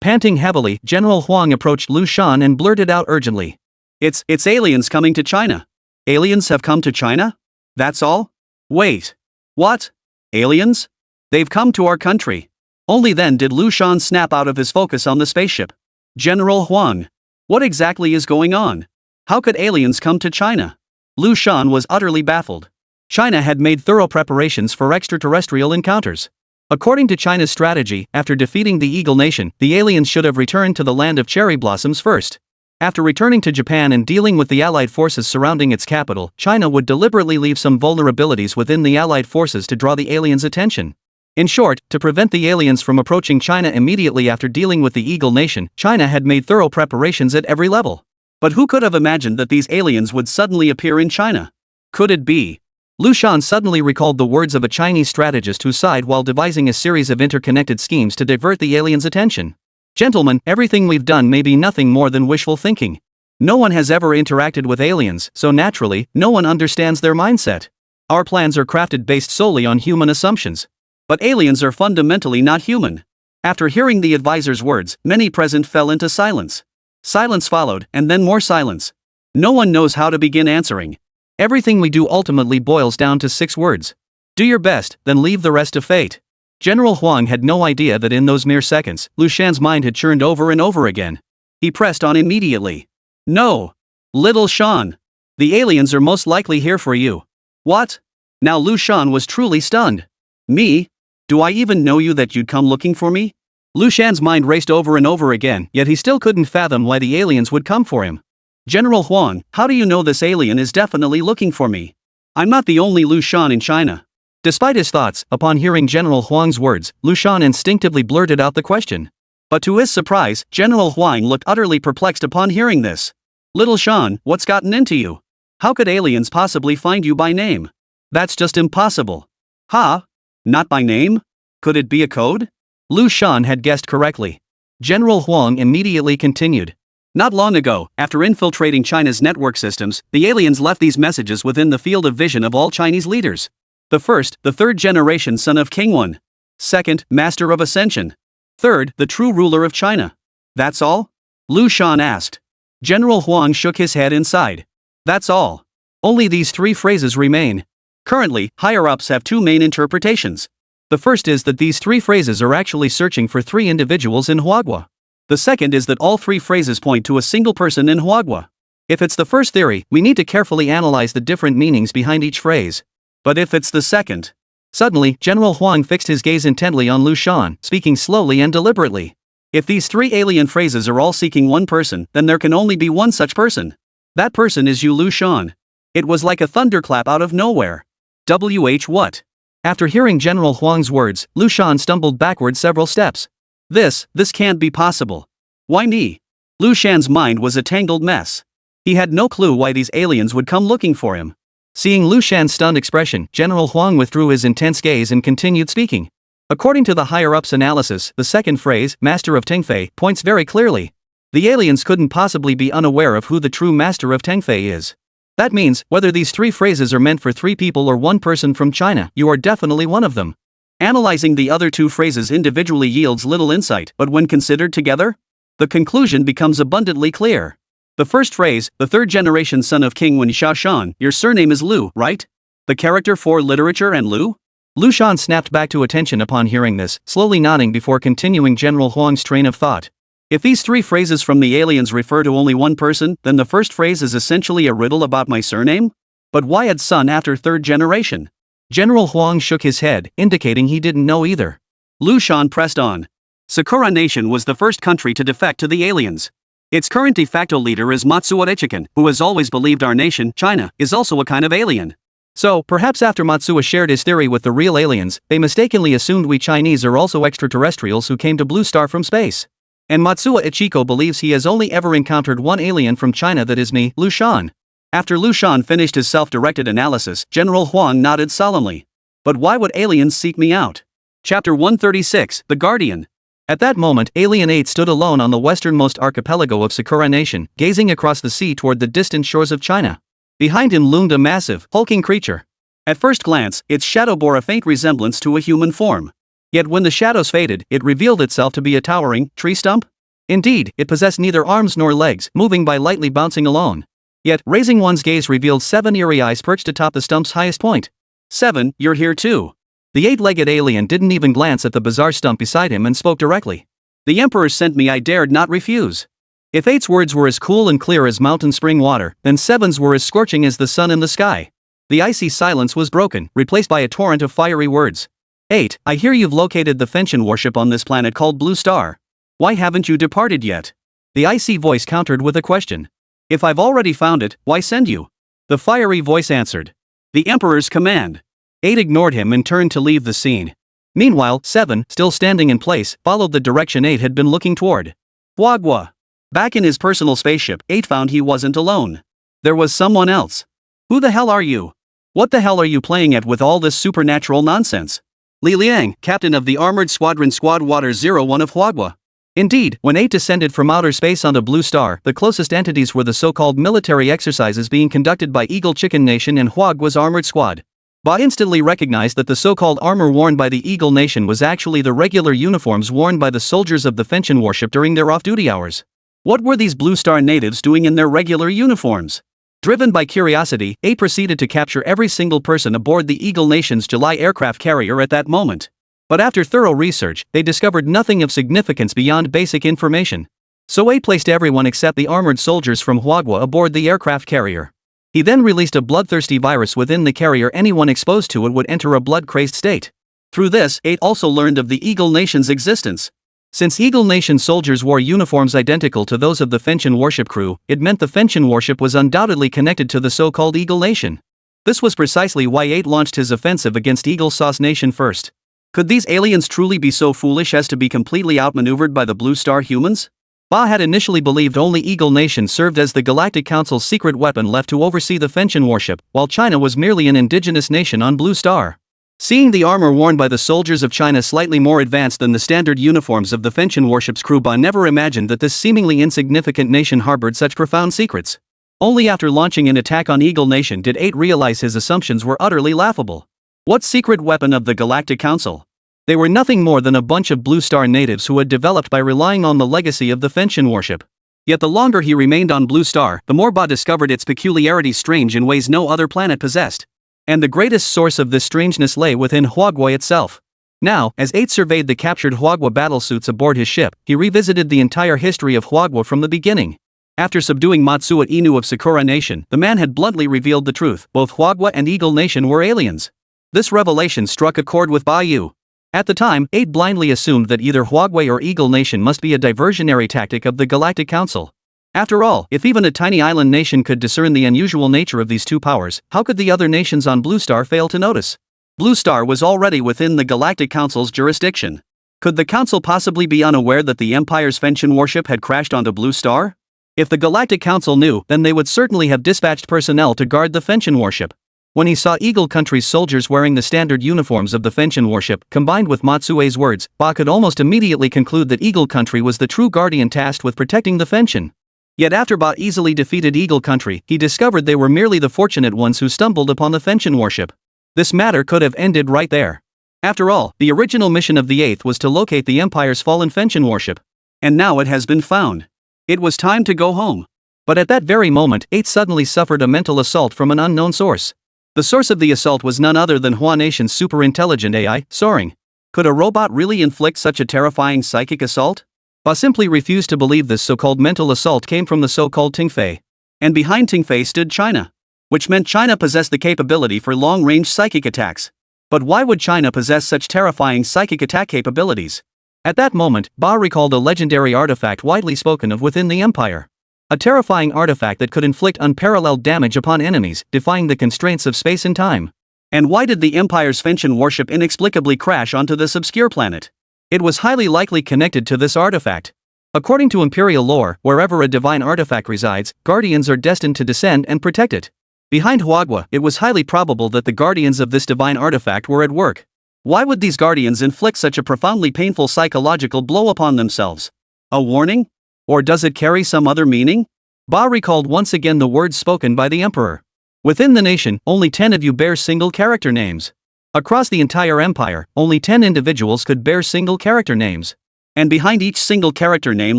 Panting heavily, General Huang approached Liu Shan and blurted out urgently. It's aliens coming to China. Aliens have come to China? That's all? Wait. What? Aliens? They've come to our country. Only then did Liu Shan snap out of his focus on the spaceship. General Huang. What exactly is going on? How could aliens come to China? Liu Shan was utterly baffled. China had made thorough preparations for extraterrestrial encounters. According to China's strategy, after defeating the Eagle Nation, the aliens should have returned to the land of cherry blossoms first. After returning to Japan and dealing with the Allied forces surrounding its capital, China would deliberately leave some vulnerabilities within the Allied forces to draw the aliens' attention. In short, to prevent the aliens from approaching China immediately after dealing with the Eagle Nation, China had made thorough preparations at every level. But who could have imagined that these aliens would suddenly appear in China? Could it be? Liu Shan suddenly recalled the words of a Chinese strategist who sighed while devising a series of interconnected schemes to divert the aliens' attention. Gentlemen, everything we've done may be nothing more than wishful thinking. No one has ever interacted with aliens, so naturally, no one understands their mindset. Our plans are crafted based solely on human assumptions. But aliens are fundamentally not human. After hearing the advisor's words, many present fell into silence. Silence followed, and then more silence. No one knows how to begin answering. Everything we do ultimately boils down to 6 words. Do your best, then leave the rest to fate. General Huang had no idea that in those mere seconds, Liu Shan's mind had churned over and over again. He pressed on immediately. No. Little Shan. The aliens are most likely here for you. What? Now Liu Shan was truly stunned. Me? Do I even know you that you'd come looking for me? Liu Shan's mind raced over and over again, yet he still couldn't fathom why the aliens would come for him. General Huang, how do you know this alien is definitely looking for me? I'm not the only Liu Shan in China. Despite his thoughts, upon hearing General Huang's words, Liu Shan instinctively blurted out the question. But to his surprise, General Huang looked utterly perplexed upon hearing this. Little Shan, what's gotten into you? How could aliens possibly find you by name? That's just impossible. Ha? Not by name? Could it be a code? Liu Shan had guessed correctly. General Huang immediately continued. Not long ago, after infiltrating China's network systems, the aliens left these messages within the field of vision of all Chinese leaders. The first, the third generation son of King Wen. Second, master of ascension. Third, the true ruler of China. That's all? Liu Shan asked. General Huang shook his head inside. That's all. Only these three phrases remain. Currently, higher-ups have two main interpretations. The first is that these three phrases are actually searching for three individuals in Huagua. The second is that all three phrases point to a single person in Huagua. If it's the first theory, we need to carefully analyze the different meanings behind each phrase. But if it's the second... Suddenly, General Huang fixed his gaze intently on Liu Shan, speaking slowly and deliberately. If these three alien phrases are all seeking one person, then there can only be one such person. That person is you, Liu Shan. It was like a thunderclap out of nowhere. What? After hearing General Huang's words, Liu Shan stumbled backward several steps. This can't be possible. Why me? Liu Shan's mind was a tangled mess. He had no clue why these aliens would come looking for him. Seeing Liu Shan's stunned expression, General Huang withdrew his intense gaze and continued speaking. According to the higher-ups analysis, the second phrase, Master of Tengfei, points very clearly. The aliens couldn't possibly be unaware of who the true Master of Tengfei is. That means, whether these three phrases are meant for three people or one person from China, you are definitely one of them. Analyzing the other two phrases individually yields little insight, but when considered together, the conclusion becomes abundantly clear. The first phrase, the third-generation son of King Wen Shan, your surname is Liu, right? The character for literature and Liu? Liu Shan snapped back to attention upon hearing this, slowly nodding before continuing General Huang's train of thought. If these three phrases from the aliens refer to only one person, then the first phrase is essentially a riddle about my surname? But why add son after third generation? General Huang shook his head, indicating he didn't know either. Liu Shan pressed on. Sakura Nation was the first country to defect to the aliens. Its current de facto leader is Matsuo, who has always believed our nation, China, is also a kind of alien. So, perhaps after Matsuo shared his theory with the real aliens, they mistakenly assumed we Chinese are also extraterrestrials who came to Blue Star from space. And Matsuo Ichiko believes he has only ever encountered one alien from China, that is me, Liu Shan. After Liu Shan finished his self-directed analysis, General Huang nodded solemnly. But why would aliens seek me out? Chapter 136, The Guardian. At that moment, Alien 8 stood alone on the westernmost archipelago of Sakura Nation, gazing across the sea toward the distant shores of China. Behind him loomed a massive, hulking creature. At first glance, its shadow bore a faint resemblance to a human form. Yet when the shadows faded, it revealed itself to be a towering tree stump. Indeed, it possessed neither arms nor legs, moving by lightly bouncing alone. Yet, raising one's gaze revealed 7 eerie eyes perched atop the stump's highest point. 7, you're here too. The 8-legged alien didn't even glance at the bizarre stump beside him and spoke directly. The Emperor sent me, I dared not refuse. If 8's words were as cool and clear as mountain spring water, then 7's were as scorching as the sun in the sky. The icy silence was broken, replaced by a torrent of fiery words. 8, I hear you've located the Fenchen warship on this planet called Blue Star. Why haven't you departed yet? The icy voice countered with a question. If I've already found it, why send you? The fiery voice answered. The Emperor's command. 8 ignored him and turned to leave the scene. Meanwhile, 7, still standing in place, followed the direction 8 had been looking toward. Huagua. Back in his personal spaceship, 8 found he wasn't alone. There was someone else. Who the hell are you? What the hell are you playing at with all this supernatural nonsense? Li Liang, captain of the Armored Squadron Squad Water 01 of Huagua. Indeed, when 8 descended from outer space onto Blue Star, the closest entities were the so-called military exercises being conducted by Eagle Chicken Nation and Huagua's Armored Squad. Ba instantly recognized that the so-called armor worn by the Eagle Nation was actually the regular uniforms worn by the soldiers of the Fenchen warship during their off-duty hours. What were these Blue Star natives doing in their regular uniforms? Driven by curiosity, 8 proceeded to capture every single person aboard the Eagle Nation's July aircraft carrier at that moment. But after thorough research, they discovered nothing of significance beyond basic information. So 8 placed everyone except the armored soldiers from Huagua aboard the aircraft carrier. He then released a bloodthirsty virus within the carrier. Anyone exposed to it would enter a blood-crazed state. Through this, 8 also learned of the Eagle Nation's existence. Since Eagle Nation soldiers wore uniforms identical to those of the Fenchen warship crew, it meant the Fenchen warship was undoubtedly connected to the so-called Eagle Nation. This was precisely why 8 launched his offensive against Eagle Sauce Nation first. Could these aliens truly be so foolish as to be completely outmaneuvered by the Blue Star humans? Ba had initially believed only Eagle Nation served as the Galactic Council's secret weapon left to oversee the Fenchen warship, while China was merely an indigenous nation on Blue Star. Seeing the armor worn by the soldiers of China slightly more advanced than the standard uniforms of the Fenchen warship's crew, Ba never imagined that this seemingly insignificant nation harbored such profound secrets. Only after launching an attack on Eagle Nation did 8 realize his assumptions were utterly laughable. What secret weapon of the Galactic Council? They were nothing more than a bunch of Blue Star natives who had developed by relying on the legacy of the Fenchen warship. Yet the longer he remained on Blue Star, the more Ba discovered its peculiarities strange in ways no other planet possessed. And the greatest source of this strangeness lay within Huagua itself. Now, as 8 surveyed the captured Huagua battlesuits aboard his ship, he revisited the entire history of Huagua from the beginning. After subduing Matsuo Inu of Sakura Nation, the man had bluntly revealed the truth: both Huagua and Eagle Nation were aliens. This revelation struck a chord with Ba Yu. At the time, 8 blindly assumed that either Huagua or Eagle Nation must be a diversionary tactic of the Galactic Council. After all, if even a tiny island nation could discern the unusual nature of these two powers, how could the other nations on Blue Star fail to notice? Blue Star was already within the Galactic Council's jurisdiction. Could the Council possibly be unaware that the Empire's Fenchen warship had crashed onto Blue Star? If the Galactic Council knew, then they would certainly have dispatched personnel to guard the Fenchen warship. When he saw Eagle Country's soldiers wearing the standard uniforms of the Fenchen warship, combined with Matsue's words, Ba could almost immediately conclude that Eagle Country was the true guardian tasked with protecting the Fenchen. Yet after Ba easily defeated Eagle Country, he discovered they were merely the fortunate ones who stumbled upon the Fenchen warship. This matter could have ended right there. After all, the original mission of the 8th was to locate the Empire's fallen Fenchen warship. And now it has been found. It was time to go home. But at that very moment, 8 suddenly suffered a mental assault from an unknown source. The source of the assault was none other than Hua Nation's super-intelligent AI, Soaring. Could a robot really inflict such a terrifying psychic assault? Ba simply refused to believe this so-called mental assault came from the so-called Tingfei. And behind Tingfei stood China. Which meant China possessed the capability for long-range psychic attacks. But why would China possess such terrifying psychic attack capabilities? At that moment, Ba recalled a legendary artifact widely spoken of within the Empire. A terrifying artifact that could inflict unparalleled damage upon enemies, defying the constraints of space and time. And why did the Empire's Fenchen warship inexplicably crash onto this obscure planet? It was highly likely connected to this artifact. According to Imperial lore, wherever a divine artifact resides, guardians are destined to descend and protect it. Behind Huagua, it was highly probable that the guardians of this divine artifact were at work. Why would these guardians inflict such a profoundly painful psychological blow upon themselves? A warning? Or does it carry some other meaning? Ba recalled once again the words spoken by the Emperor. Within the nation, only 10 of you bear single character names. Across the entire empire, only 10 individuals could bear single character names. And behind each single character name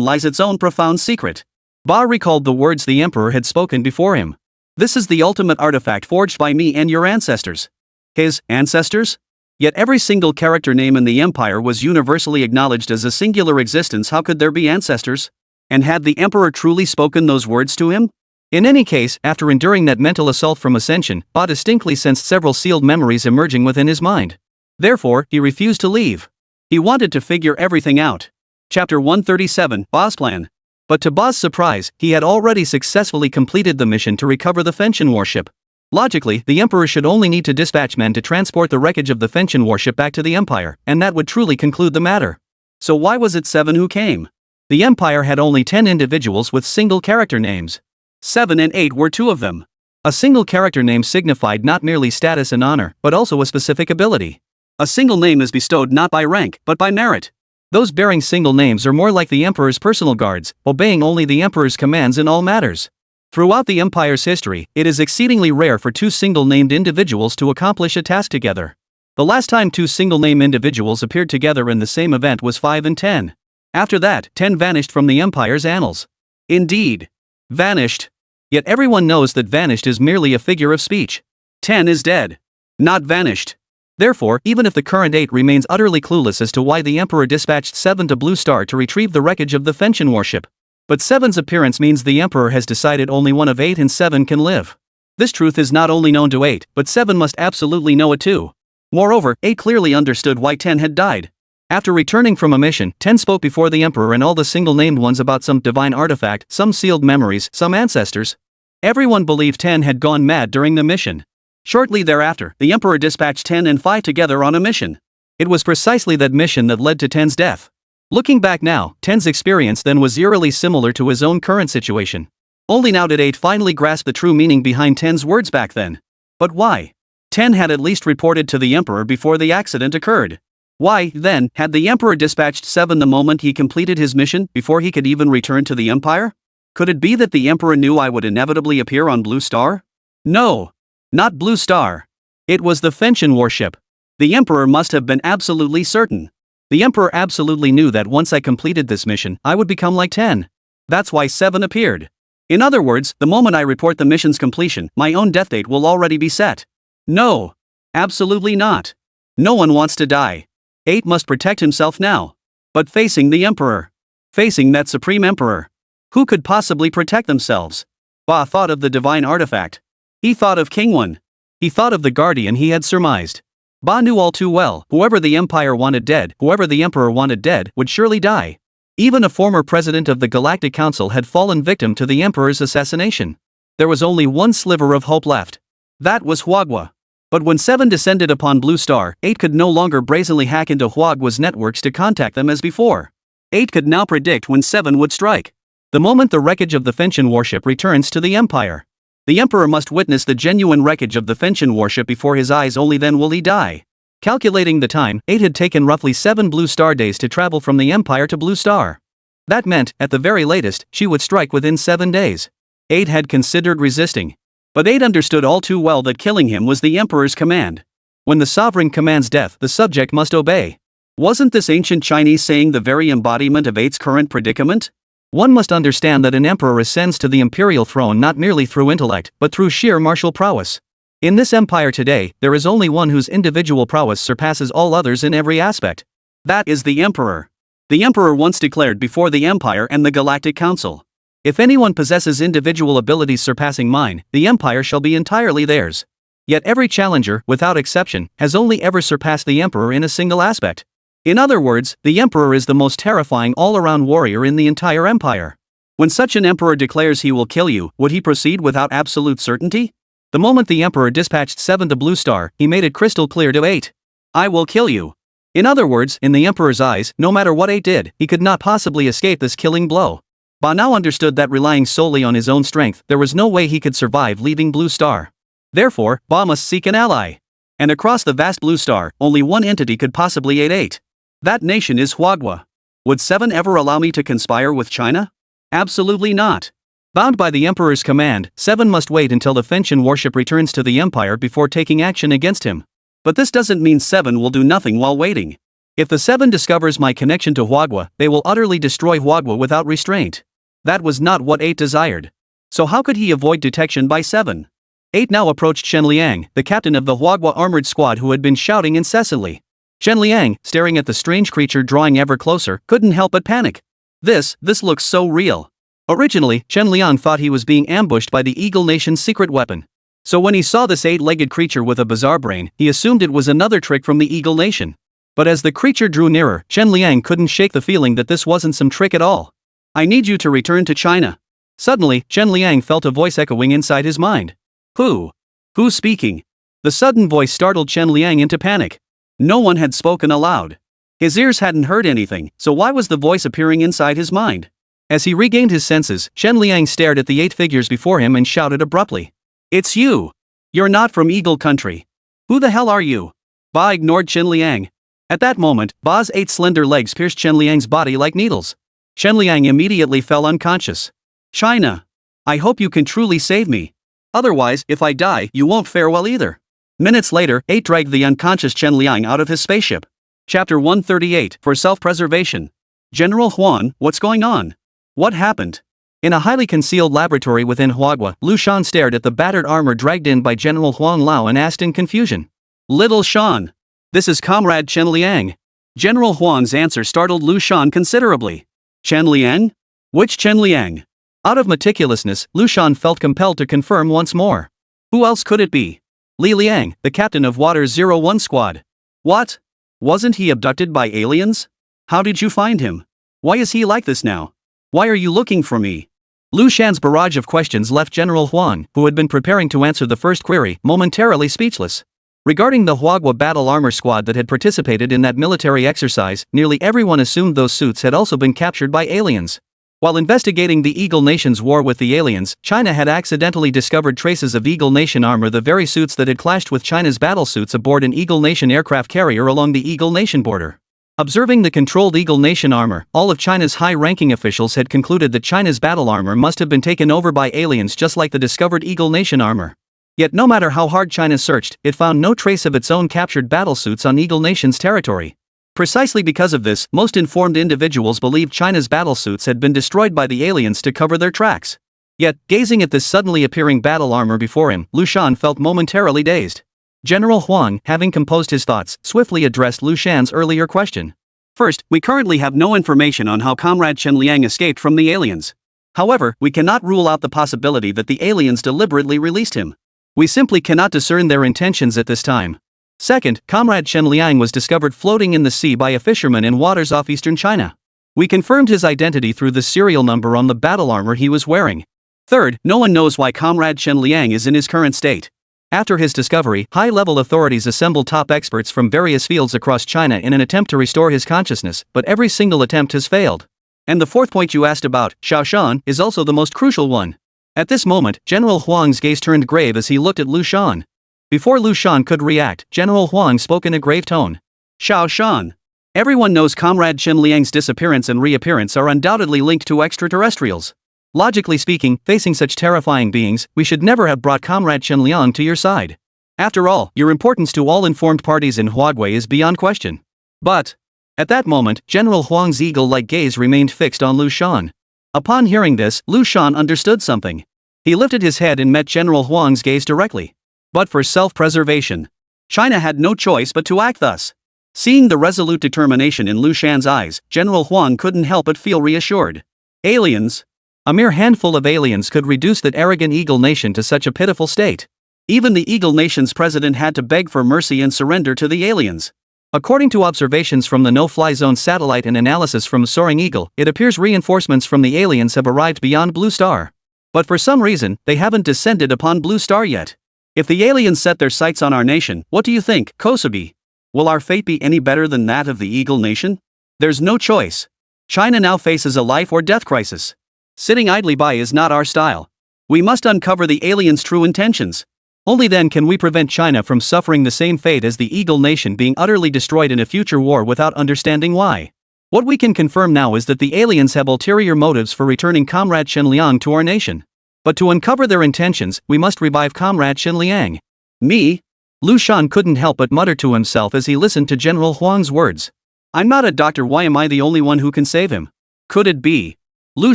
lies its own profound secret. Ba recalled the words the Emperor had spoken before him. This is the ultimate artifact forged by me and your ancestors. His ancestors? Yet every single character name in the empire was universally acknowledged as a singular existence. How could there be ancestors? And had the Emperor truly spoken those words to him? In any case, after enduring that mental assault from Ascension, Ba distinctly sensed several sealed memories emerging within his mind. Therefore, he refused to leave. He wanted to figure everything out. Chapter 137, Ba's Plan. But to Ba's surprise, he had already successfully completed the mission to recover the Fenchen warship. Logically, the Emperor should only need to dispatch men to transport the wreckage of the Fenchen warship back to the Empire, and that would truly conclude the matter. So why was it 7 who came? The Empire had only 10 individuals with single character names. 7 and 8 were 2 of them. A single character name signified not merely status and honor, but also a specific ability. A single name is bestowed not by rank, but by merit. Those bearing single names are more like the Emperor's personal guards, obeying only the Emperor's commands in all matters. Throughout the Empire's history, it is exceedingly rare for 2 single-named individuals to accomplish a task together. The last time 2 single-name individuals appeared together in the same event was 5 and 10. After that, 10 vanished from the Empire's annals. Indeed. Vanished. Yet everyone knows that vanished is merely a figure of speech. 10 is dead. Not vanished. Therefore, even if the current 8 remains utterly clueless as to why the Emperor dispatched 7 to Blue Star to retrieve the wreckage of the Fenchen warship. But 7's appearance means the Emperor has decided only one of 8 and 7 can live. This truth is not only known to 8, but 7 must absolutely know it too. Moreover, 8 clearly understood why 10 had died. After returning from a mission, 10 spoke before the Emperor and all the single-named ones about some divine artifact, some sealed memories, some ancestors. Everyone believed 10 had gone mad during the mission. Shortly thereafter, the Emperor dispatched 10 and 5 together on a mission. It was precisely that mission that led to 10's death. Looking back now, 10's experience then was eerily similar to his own current situation. Only now did 8 finally grasp the true meaning behind 10's words back then. But why? 10 had at least reported to the emperor before the accident occurred. Why, then, had the emperor dispatched 7 the moment he completed his mission before he could even return to the empire? Could it be that the emperor knew I would inevitably appear on Blue Star? No. Not Blue Star. It was the Fenchen warship. The emperor must have been absolutely certain. The emperor absolutely knew that once I completed this mission, I would become like 10. That's why 7 appeared. In other words, the moment I report the mission's completion, my own death date will already be set. No. Absolutely not. No one wants to die. 8 must protect himself now. But facing the emperor. Facing that supreme emperor. Who could possibly protect themselves? Ba thought of the divine artifact. He thought of King One. He thought of the guardian he had surmised. Ba knew all too well, whoever the empire wanted dead, whoever the emperor wanted dead, would surely die. Even a former president of the Galactic Council had fallen victim to the emperor's assassination. There was only one sliver of hope left. That was Huagua. But when 7 descended upon Blue Star, 8 could no longer brazenly hack into Huagua's networks to contact them as before. 8 could now predict when 7 would strike. The moment the wreckage of the Fenchen warship returns to the empire. The emperor must witness the genuine wreckage of the Fenchen warship before his eyes, only then will he die. Calculating the time, 8 had taken roughly 7 Blue Star days to travel from the empire to Blue Star. That meant, at the very latest, she would strike within 7 days. 8 had considered resisting. But 8 understood all too well that killing him was the emperor's command. When the sovereign commands death, the subject must obey. Wasn't this ancient Chinese saying the very embodiment of 8's current predicament? One must understand that an emperor ascends to the imperial throne not merely through intellect, but through sheer martial prowess. In this empire today, there is only one whose individual prowess surpasses all others in every aspect. That is the emperor. The emperor once declared before the empire and the Galactic Council. If anyone possesses individual abilities surpassing mine, the empire shall be entirely theirs. Yet every challenger, without exception, has only ever surpassed the emperor in a single aspect. In other words, the emperor is the most terrifying all-around warrior in the entire empire. When such an emperor declares he will kill you, would he proceed without absolute certainty? The moment the emperor dispatched 7 to Blue Star, he made it crystal clear to 8. I will kill you. In other words, in the emperor's eyes, no matter what 8 did, he could not possibly escape this killing blow. Ba now understood that relying solely on his own strength, there was no way he could survive leaving Blue Star. Therefore, Ba must seek an ally. And across the vast Blue Star, only one entity could possibly aid 8. That nation is Huagua. Would 7 ever allow me to conspire with China? Absolutely not. Bound by the emperor's command, 7 must wait until the Fenchen warship returns to the empire before taking action against him. But this doesn't mean 7 will do nothing while waiting. If the 7 discovers my connection to Huagua, they will utterly destroy Huagua without restraint. That was not what 8 desired. So how could he avoid detection by 7? 8 now approached Shen Liang, the captain of the Huagua armored squad who had been shouting incessantly. Shen Liang, staring at the strange creature drawing ever closer, couldn't help but panic. This looks so real. Originally, Shen Liang thought he was being ambushed by the Eagle Nation's secret weapon. So when he saw this 8-legged creature with a bizarre brain, he assumed it was another trick from the Eagle Nation. But as the creature drew nearer, Shen Liang couldn't shake the feeling that this wasn't some trick at all. I need you to return to China. Suddenly, Shen Liang felt a voice echoing inside his mind. Who? Who's speaking? The sudden voice startled Shen Liang into panic. No one had spoken aloud. His ears hadn't heard anything, so why was the voice appearing inside his mind? As he regained his senses, Shen Liang stared at the 8 figures before him and shouted abruptly. It's you! You're not from Eagle Country. Who the hell are you? Ba ignored Shen Liang. At that moment, Ba's 8 slender legs pierced Shen Liang's body like needles. Shen Liang immediately fell unconscious. China! I hope you can truly save me. Otherwise, if I die, you won't fare well either. Minutes later, 8 dragged the unconscious Shen Liang out of his spaceship. Chapter 138, for self-preservation. General Huan, what's going on? What happened? In a highly concealed laboratory within Huagua, Liu Shan stared at the battered armor dragged in by General Huang Lao and asked in confusion. Little Shan. This is Comrade Chen Liang. General Huang's answer startled Liu Shan considerably. Chen Liang? Which Chen Liang? Out of meticulousness, Liu Shan felt compelled to confirm once more. Who else could it be? Li Liang, the captain of Water's 01 squad. What? Wasn't he abducted by aliens? How did you find him? Why is he like this now? Why are you looking for me? Liu Shan's barrage of questions left General Huan, who had been preparing to answer the first query, momentarily speechless. Regarding the Huagua battle armor squad that had participated in that military exercise, nearly everyone assumed those suits had also been captured by aliens. While investigating the Eagle Nation's war with the aliens, China had accidentally discovered traces of Eagle Nation armor, the very suits that had clashed with China's battlesuits aboard an Eagle Nation aircraft carrier along the Eagle Nation border. Observing the controlled Eagle Nation armor, all of China's high-ranking officials had concluded that China's battle armor must have been taken over by aliens, just like the discovered Eagle Nation armor. Yet no matter how hard China searched, it found no trace of its own captured battlesuits on Eagle Nation's territory. Precisely because of this, most informed individuals believed China's battlesuits had been destroyed by the aliens to cover their tracks. Yet, gazing at this suddenly appearing battle armor before him, Liu Shan felt momentarily dazed. General Huang, having composed his thoughts, swiftly addressed Liu Shan's earlier question. First, we currently have no information on how Comrade Chen Liang escaped from the aliens. However, we cannot rule out the possibility that the aliens deliberately released him. We simply cannot discern their intentions at this time. Second, Comrade Chen Liang was discovered floating in the sea by a fisherman in waters off eastern China. We confirmed his identity through the serial number on the battle armor he was wearing. Third, no one knows why Comrade Chen Liang is in his current state. After his discovery, high-level authorities assembled top experts from various fields across China in an attempt to restore his consciousness, but every single attempt has failed. And the fourth point you asked about, Xiao Shan, is also the most crucial one. At this moment, General Huang's gaze turned grave as he looked at Liu Shan. Before Liu Shan could react, General Huang spoke in a grave tone. Xiao Shan. Everyone knows Comrade Chen Liang's disappearance and reappearance are undoubtedly linked to extraterrestrials. Logically speaking, facing such terrifying beings, we should never have brought Comrade Chen Liang to your side. After all, your importance to all informed parties in Huagui is beyond question. But, at that moment, General Huang's eagle-like gaze remained fixed on Liu Shan. Upon hearing this, Liu Shan understood something. He lifted his head and met General Huang's gaze directly. But for self-preservation, China had no choice but to act thus. Seeing the resolute determination in Liu Shan's eyes, General Huang couldn't help but feel reassured. Aliens? A mere handful of aliens could reduce that arrogant Eagle Nation to such a pitiful state. Even the Eagle Nation's president had to beg for mercy and surrender to the aliens. According to observations from the no-fly zone satellite and analysis from Soaring Eagle, it appears reinforcements from the aliens have arrived beyond Blue Star. But for some reason, they haven't descended upon Blue Star yet. If the aliens set their sights on our nation, what do you think, Kosubi? Will our fate be any better than that of the Eagle Nation? There's no choice. China now faces a life or death crisis. Sitting idly by is not our style. We must uncover the aliens' true intentions. Only then can we prevent China from suffering the same fate as the Eagle Nation being utterly destroyed in a future war without understanding why. What we can confirm now is that the aliens have ulterior motives for returning Comrade Chen Liang to our nation. But to uncover their intentions, we must revive Comrade Chen Liang. Me? Liu Shan couldn't help but mutter to himself as he listened to General Huang's words. I'm not a doctor, why am I the only one who can save him? Could it be? Liu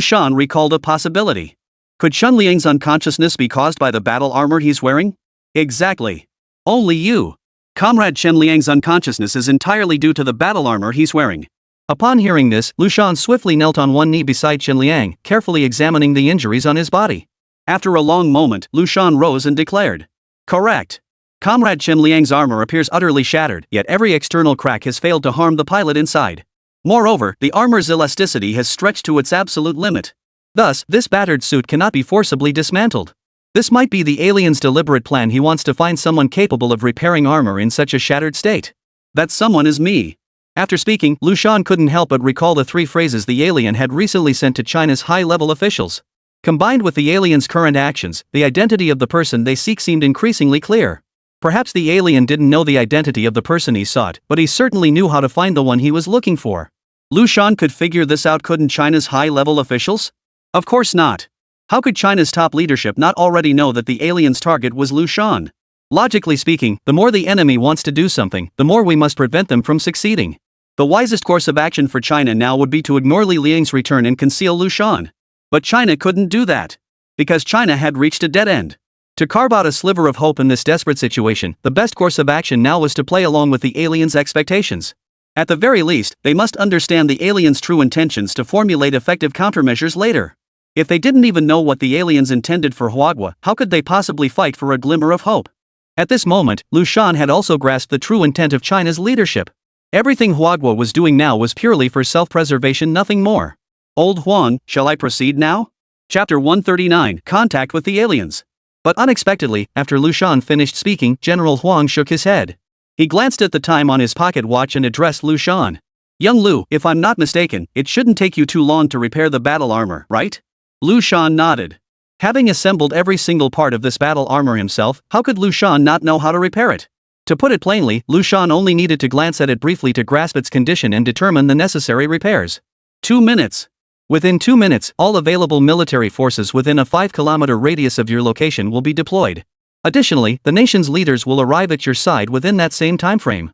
Shan recalled a possibility. Could Chen Liang's unconsciousness be caused by the battle armor he's wearing? Exactly. Only you. Comrade Chen Liang's unconsciousness is entirely due to the battle armor he's wearing. Upon hearing this, Liu Shan swiftly knelt on one knee beside Chen Liang, carefully examining the injuries on his body. After a long moment, Liu Shan rose and declared. Correct. Comrade Chen Liang's armor appears utterly shattered, yet every external crack has failed to harm the pilot inside. Moreover, the armor's elasticity has stretched to its absolute limit. Thus, this battered suit cannot be forcibly dismantled. This might be the alien's deliberate plan. He wants to find someone capable of repairing armor in such a shattered state. That someone is me. After speaking, Liu Shan couldn't help but recall the 3 phrases the alien had recently sent to China's high-level officials. Combined with the alien's current actions, the identity of the person they seek seemed increasingly clear. Perhaps the alien didn't know the identity of the person he sought, but he certainly knew how to find the one he was looking for. Liu Shan could figure this out, couldn't China's high-level officials? Of course not. How could China's top leadership not already know that the alien's target was Liu Shan? Logically speaking, the more the enemy wants to do something, the more we must prevent them from succeeding. The wisest course of action for China now would be to ignore Li Liang's return and conceal Liu Shan. But China couldn't do that. Because China had reached a dead end. To carve out a sliver of hope in this desperate situation, the best course of action now was to play along with the aliens' expectations. At the very least, they must understand the aliens' true intentions to formulate effective countermeasures later. If they didn't even know what the aliens intended for Huagua, how could they possibly fight for a glimmer of hope? At this moment, Liu Shan had also grasped the true intent of China's leadership. Everything Huagua was doing now was purely for self-preservation, nothing more. Old Huang, shall I proceed now? Chapter 139, Contact with the Aliens. But unexpectedly, after Liu Shan finished speaking, General Huang shook his head. He glanced at the time on his pocket watch and addressed Liu Shan. Young Liu, if I'm not mistaken, it shouldn't take you too long to repair the battle armor, right? Liu Shan nodded. Having assembled every single part of this battle armor himself, how could Liu Shan not know how to repair it? To put it plainly, Liu Shan only needed to glance at it briefly to grasp its condition and determine the necessary repairs. 2 minutes. Within 2 minutes, all available military forces within a 5-kilometer radius of your location will be deployed. Additionally, the nation's leaders will arrive at your side within that same timeframe.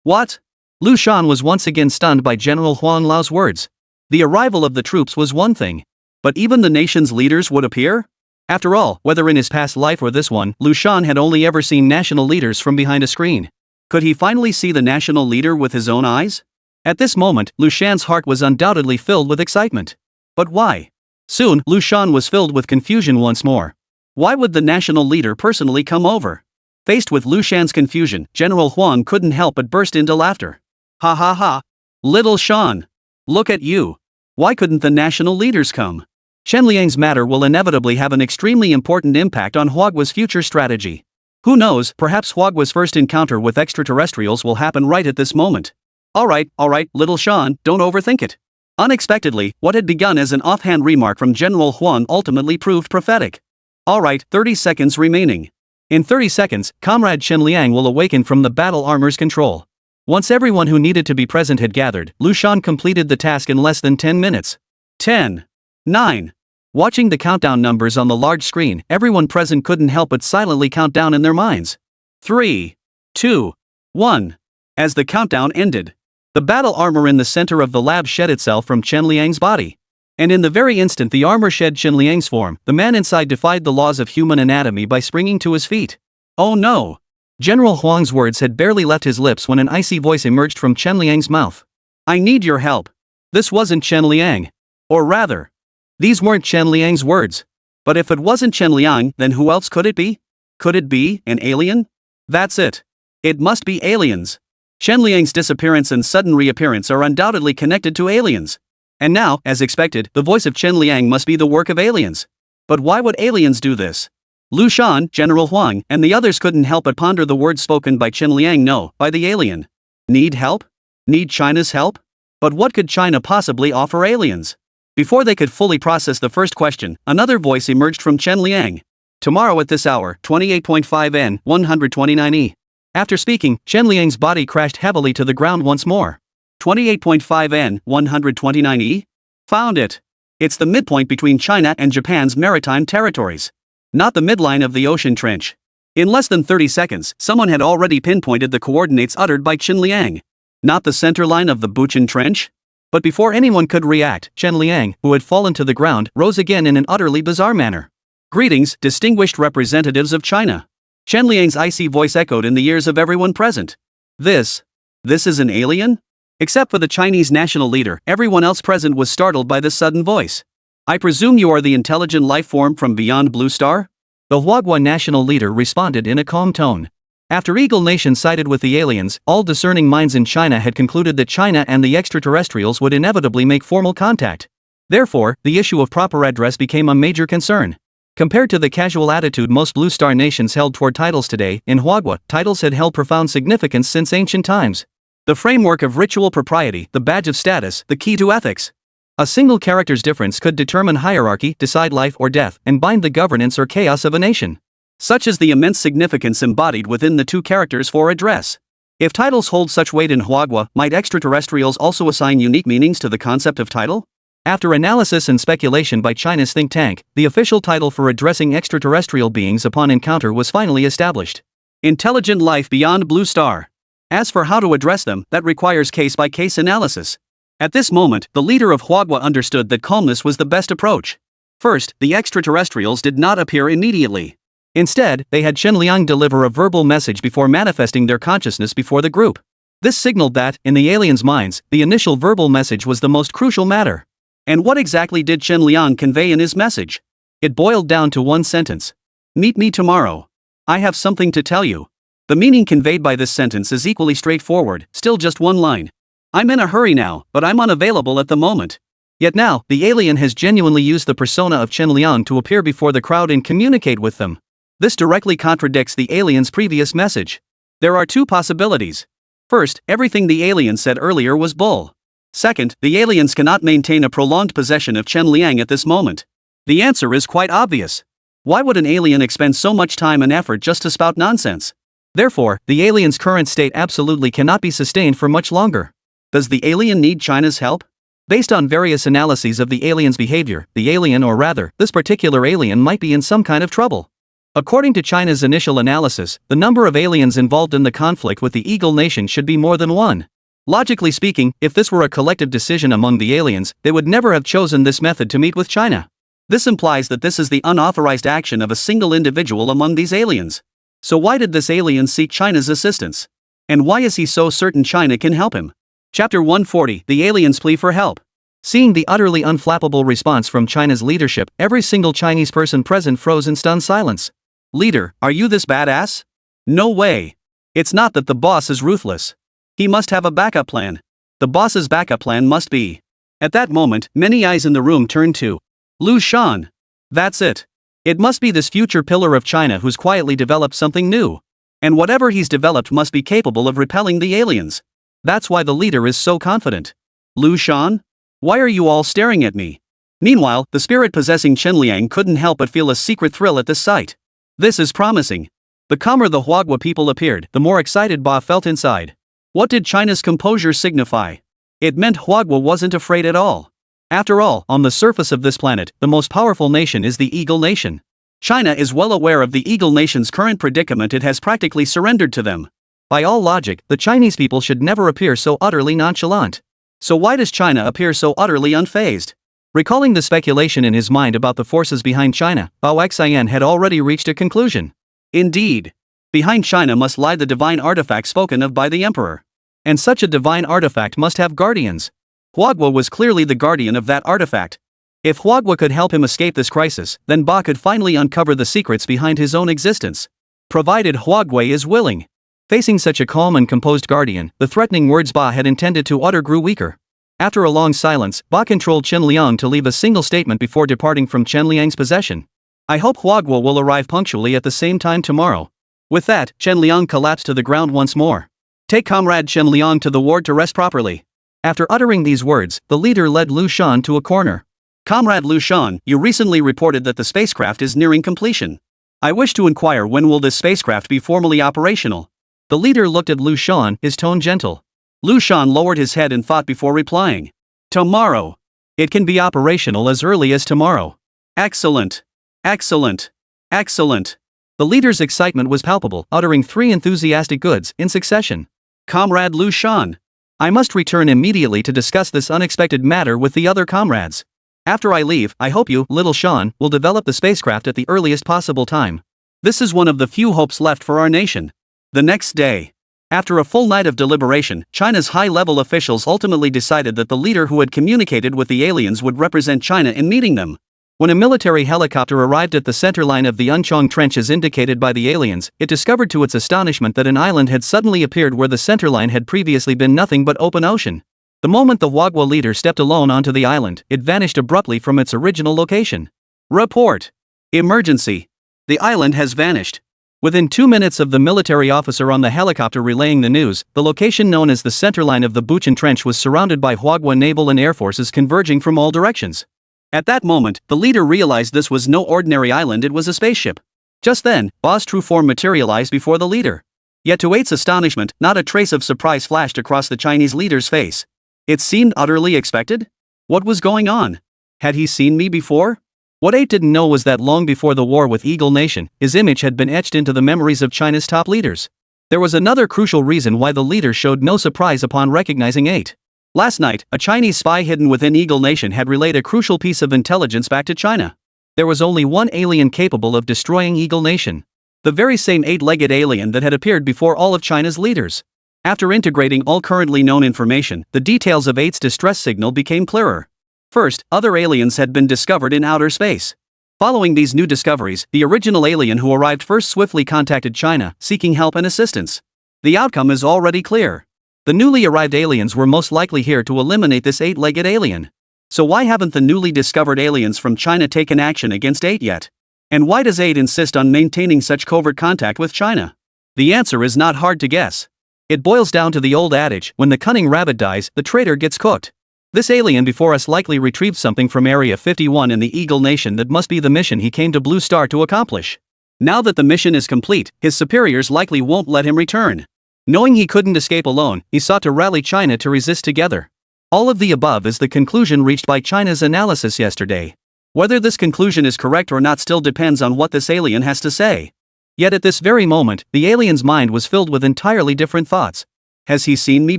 What? Liu Shan was once again stunned by General Huang Lao's words. The arrival of the troops was one thing. But even the nation's leaders would appear? After all, whether in his past life or this one, Liu Shan had only ever seen national leaders from behind a screen. Could he finally see the national leader with his own eyes? At this moment, Liu Shan's heart was undoubtedly filled with excitement. But why? Soon, Liu Shan was filled with confusion once more. Why would the national leader personally come over? Faced with Liu Shan's confusion, General Huang couldn't help but burst into laughter. Ha ha ha. Little Shan. Look at you. Why couldn't the national leaders come? Chen Liang's matter will inevitably have an extremely important impact on Huagua's future strategy. Who knows, perhaps Huagua's first encounter with extraterrestrials will happen right at this moment. Alright, little Shan, don't overthink it. Unexpectedly, what had begun as an offhand remark from General Huang ultimately proved prophetic. Alright, 30 seconds remaining. In 30 seconds, Comrade Chen Liang will awaken from the battle armor's control. Once everyone who needed to be present had gathered, Liu Shan completed the task in less than 10 minutes. 10. 9. Watching the countdown numbers on the large screen, everyone present couldn't help but silently count down in their minds. 3. 2. 1. As the countdown ended, the battle armor in the center of the lab shed itself from Chen Liang's body. And in the very instant the armor shed Chen Liang's form, the man inside defied the laws of human anatomy by springing to his feet. Oh no! General Huang's words had barely left his lips when an icy voice emerged from Chen Liang's mouth. I need your help. This wasn't Chen Liang. Or rather, these weren't Chen Liang's words. But if it wasn't Chen Liang, then who else could it be? Could it be an alien? That's it. It must be aliens. Chen Liang's disappearance and sudden reappearance are undoubtedly connected to aliens. And now, as expected, the voice of Chen Liang must be the work of aliens. But why would aliens do this? Liu Shan, General Huang, and the others couldn't help but ponder the words spoken by Chen Liang. No, by the alien. Need help? Need China's help? But what could China possibly offer aliens? Before they could fully process the first question, another voice emerged from Chen Liang. Tomorrow at this hour, 28.5 N, 129 E. After speaking, Chen Liang's body crashed heavily to the ground once more. 28.5 N, 129 E? Found it. It's the midpoint between China and Japan's maritime territories. Not the midline of the ocean trench. In less than 30 seconds, someone had already pinpointed the coordinates uttered by Chen Liang. Not the center line of the Buchan Trench? But before anyone could react, Chen Liang, who had fallen to the ground, rose again in an utterly bizarre manner. Greetings, distinguished representatives of China. Chen Liang's icy voice echoed in the ears of everyone present. This is an alien? Except for the Chinese national leader, everyone else present was startled by this sudden voice. I presume you are the intelligent life form from beyond Blue Star? The Huagua national leader responded in a calm tone. After Eagle Nation sided with the aliens, all discerning minds in China had concluded that China and the extraterrestrials would inevitably make formal contact. Therefore, the issue of proper address became a major concern. Compared to the casual attitude most Blue Star nations held toward titles today, in Huagua, titles had held profound significance since ancient times. The framework of ritual propriety, the badge of status, the key to ethics. A single character's difference could determine hierarchy, decide life or death, and bind the governance or chaos of a nation. Such is the immense significance embodied within the two characters for address. If titles hold such weight in Huagua, might extraterrestrials also assign unique meanings to the concept of title? After analysis and speculation by China's think tank, the official title for addressing extraterrestrial beings upon encounter was finally established. Intelligent life beyond Blue Star. As for how to address them, that requires case-by-case analysis. At this moment, the leader of Huagua understood that calmness was the best approach. First, the extraterrestrials did not appear immediately. Instead, they had Chen Liang deliver a verbal message before manifesting their consciousness before the group. This signaled that, in the aliens' minds, the initial verbal message was the most crucial matter. And what exactly did Chen Liang convey in his message? It boiled down to one sentence. Meet me tomorrow. I have something to tell you. The meaning conveyed by this sentence is equally straightforward, still just one line. I'm in a hurry now, but I'm unavailable at the moment. Yet now, the alien has genuinely used the persona of Chen Liang to appear before the crowd and communicate with them. This directly contradicts the alien's previous message. There are two possibilities. First, everything the aliens said earlier was bull. Second, the aliens cannot maintain a prolonged possession of Chen Liang at this moment. The answer is quite obvious. Why would an alien expend so much time and effort just to spout nonsense? Therefore, the alien's current state absolutely cannot be sustained for much longer. Does the alien need China's help? Based on various analyses of the alien's behavior, the alien, or rather, this particular alien, might be in some kind of trouble. According to China's initial analysis, the number of aliens involved in the conflict with the Eagle Nation should be more than one. Logically speaking, if this were a collective decision among the aliens, they would never have chosen this method to meet with China. This implies that this is the unauthorized action of a single individual among these aliens. So why did this alien seek China's assistance? And why is he so certain China can help him? Chapter 140, The Alien's Plea for Help. Seeing the utterly unflappable response from China's leadership, every single Chinese person present froze in stunned silence. Leader, are you this badass? No way. It's not that the boss is ruthless. He must have a backup plan. The boss's backup plan must be. At that moment, many eyes in the room turned to Liu Shan. That's it. It must be this future pillar of China who's quietly developed something new. And whatever he's developed must be capable of repelling the aliens. That's why the leader is so confident. Liu Shan? Why are you all staring at me? Meanwhile, the spirit possessing Chen Liang couldn't help but feel a secret thrill at this sight. This is promising. The calmer the Huagua people appeared, the more excited Ba felt inside. What did China's composure signify? It meant Huagua wasn't afraid at all. After all, on the surface of this planet, the most powerful nation is the Eagle Nation. China is well aware of the Eagle Nation's current predicament. It has practically surrendered to them. By all logic, the Chinese people should never appear so utterly nonchalant. So why does China appear so utterly unfazed? Recalling the speculation in his mind about the forces behind China, Bao Xian had already reached a conclusion. Indeed. Behind China must lie the divine artifact spoken of by the emperor. And such a divine artifact must have guardians. Huagua was clearly the guardian of that artifact. If Huagua could help him escape this crisis, then Ba could finally uncover the secrets behind his own existence. Provided Huagua is willing. Facing such a calm and composed guardian, the threatening words Ba had intended to utter grew weaker. After a long silence, Ba controlled Chen Liang to leave a single statement before departing from Chen Liang's possession. I hope Huagua will arrive punctually at the same time tomorrow. With that, Chen Liang collapsed to the ground once more. Take Comrade Chen Liang to the ward to rest properly. After uttering these words, the leader led Liu Shan to a corner. Comrade Liu Shan, you recently reported that the spacecraft is nearing completion. I wish to inquire, when will this spacecraft be formally operational? The leader looked at Liu Shan, his tone gentle. Liu Shan lowered his head and thought before replying. Tomorrow. It can be operational as early as tomorrow. Excellent. Excellent. Excellent. The leader's excitement was palpable, uttering 3 enthusiastic goods in succession. Comrade Liu Shan. I must return immediately to discuss this unexpected matter with the other comrades. After I leave, I hope you, little Shan, will develop the spacecraft at the earliest possible time. This is one of the few hopes left for our nation. The next day. After a full night of deliberation, China's high-level officials ultimately decided that the leader who had communicated with the aliens would represent China in meeting them. When a military helicopter arrived at the center line of the Unchong Trench as indicated by the aliens, it discovered to its astonishment that an island had suddenly appeared where the center line had previously been nothing but open ocean. The moment the Huagua leader stepped alone onto the island, it vanished abruptly from its original location. Report. Emergency. The island has vanished. Within 2 minutes of the military officer on the helicopter relaying the news, the location known as the centerline of the Buchan Trench was surrounded by Huagua naval and air forces converging from all directions. At that moment, the leader realized this was no ordinary island, it was a spaceship. Just then, Ba's true form materialized before the leader. Yet to 8's astonishment, not a trace of surprise flashed across the Chinese leader's face. It seemed utterly expected? What was going on? Had he seen me before? What 8 didn't know was that long before the war with Eagle Nation, his image had been etched into the memories of China's top leaders. There was another crucial reason why the leader showed no surprise upon recognizing 8. Last night, a Chinese spy hidden within Eagle Nation had relayed a crucial piece of intelligence back to China. There was only one alien capable of destroying Eagle Nation. The very same 8-legged alien that had appeared before all of China's leaders. After integrating all currently known information, the details of 8's distress signal became clearer. First, other aliens had been discovered in outer space. Following these new discoveries, the original alien who arrived first swiftly contacted China, seeking help and assistance. The outcome is already clear. The newly arrived aliens were most likely here to eliminate this 8-legged alien. So why haven't the newly discovered aliens from China taken action against 8 yet? And why does 8 insist on maintaining such covert contact with China? The answer is not hard to guess. It boils down to the old adage, when the cunning rabbit dies, the traitor gets cooked. This alien before us likely retrieved something from Area 51 in the Eagle Nation that must be the mission he came to Blue Star to accomplish. Now that the mission is complete, his superiors likely won't let him return. Knowing he couldn't escape alone, he sought to rally China to resist together. All of the above is the conclusion reached by China's analysis yesterday. Whether this conclusion is correct or not still depends on what this alien has to say. Yet at this very moment, the alien's mind was filled with entirely different thoughts. Has he seen me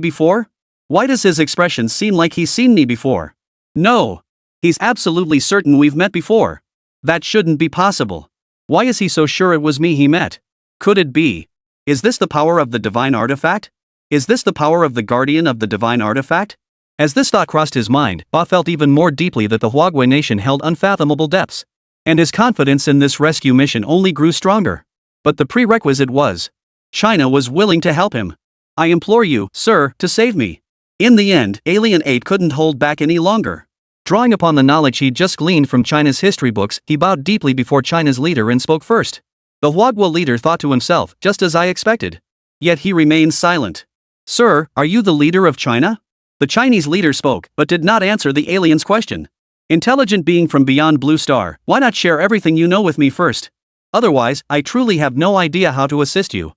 before? Why does his expression seem like he's seen me before? No. He's absolutely certain we've met before. That shouldn't be possible. Why is he so sure it was me he met? Could it be? Is this the power of the divine artifact? Is this the power of the guardian of the divine artifact? As this thought crossed his mind, Ba felt even more deeply that the Huagwe nation held unfathomable depths. And his confidence in this rescue mission only grew stronger. But the prerequisite was, China was willing to help him. I implore you, sir, to save me. In the end, Alien 8 couldn't hold back any longer. Drawing upon the knowledge he'd just gleaned from China's history books, he bowed deeply before China's leader and spoke first. The Huagwe leader thought to himself, just as I expected. Yet he remained silent. Sir, are you the leader of China? The Chinese leader spoke, but did not answer the alien's question. Intelligent being from beyond Blue Star, why not share everything you know with me first? Otherwise, I truly have no idea how to assist you.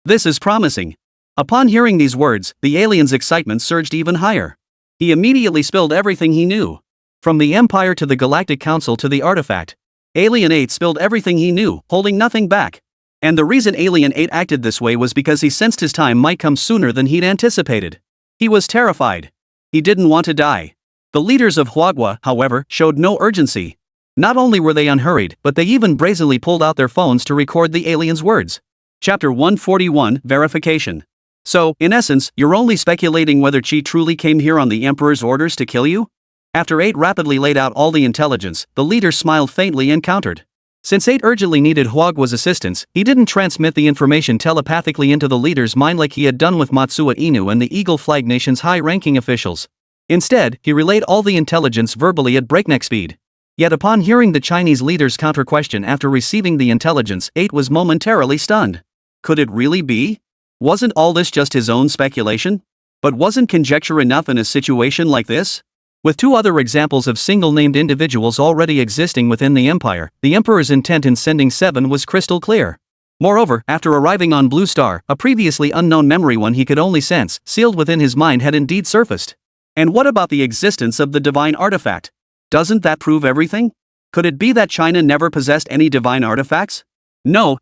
This is promising. Upon hearing these words, the alien's excitement surged even higher. He immediately spilled everything he knew. From the Empire to the Galactic Council to the artifact. Alien 8 spilled everything he knew, holding nothing back. And the reason Alien 8 acted this way was because he sensed his time might come sooner than he'd anticipated. He was terrified. He didn't want to die. The leaders of Huagwe, however, showed no urgency. Not only were they unhurried, but they even brazenly pulled out their phones to record the alien's words. Chapter 141, Verification. So, in essence, you're only speculating whether Chi truly came here on the Emperor's orders to kill you? After 8 rapidly laid out all the intelligence, the leader smiled faintly and countered. Since 8 urgently needed Huagwe's assistance, he didn't transmit the information telepathically into the leader's mind like he had done with Matsuo Inu and the Eagle Flag Nation's high-ranking officials. Instead, he relayed all the intelligence verbally at breakneck speed. Yet upon hearing the Chinese leader's counter-question after receiving the intelligence, 8 was momentarily stunned. Could it really be? Wasn't all this just his own speculation? But wasn't conjecture enough in a situation like this? With 2 other examples of single-named individuals already existing within the Empire, the Emperor's intent in sending 7 was crystal clear. Moreover, after arriving on Blue Star, a previously unknown memory one he could only sense, sealed within his mind had indeed surfaced. And what about the existence of the divine artifact? Doesn't that prove everything? Could it be that China never possessed any divine artifacts? No.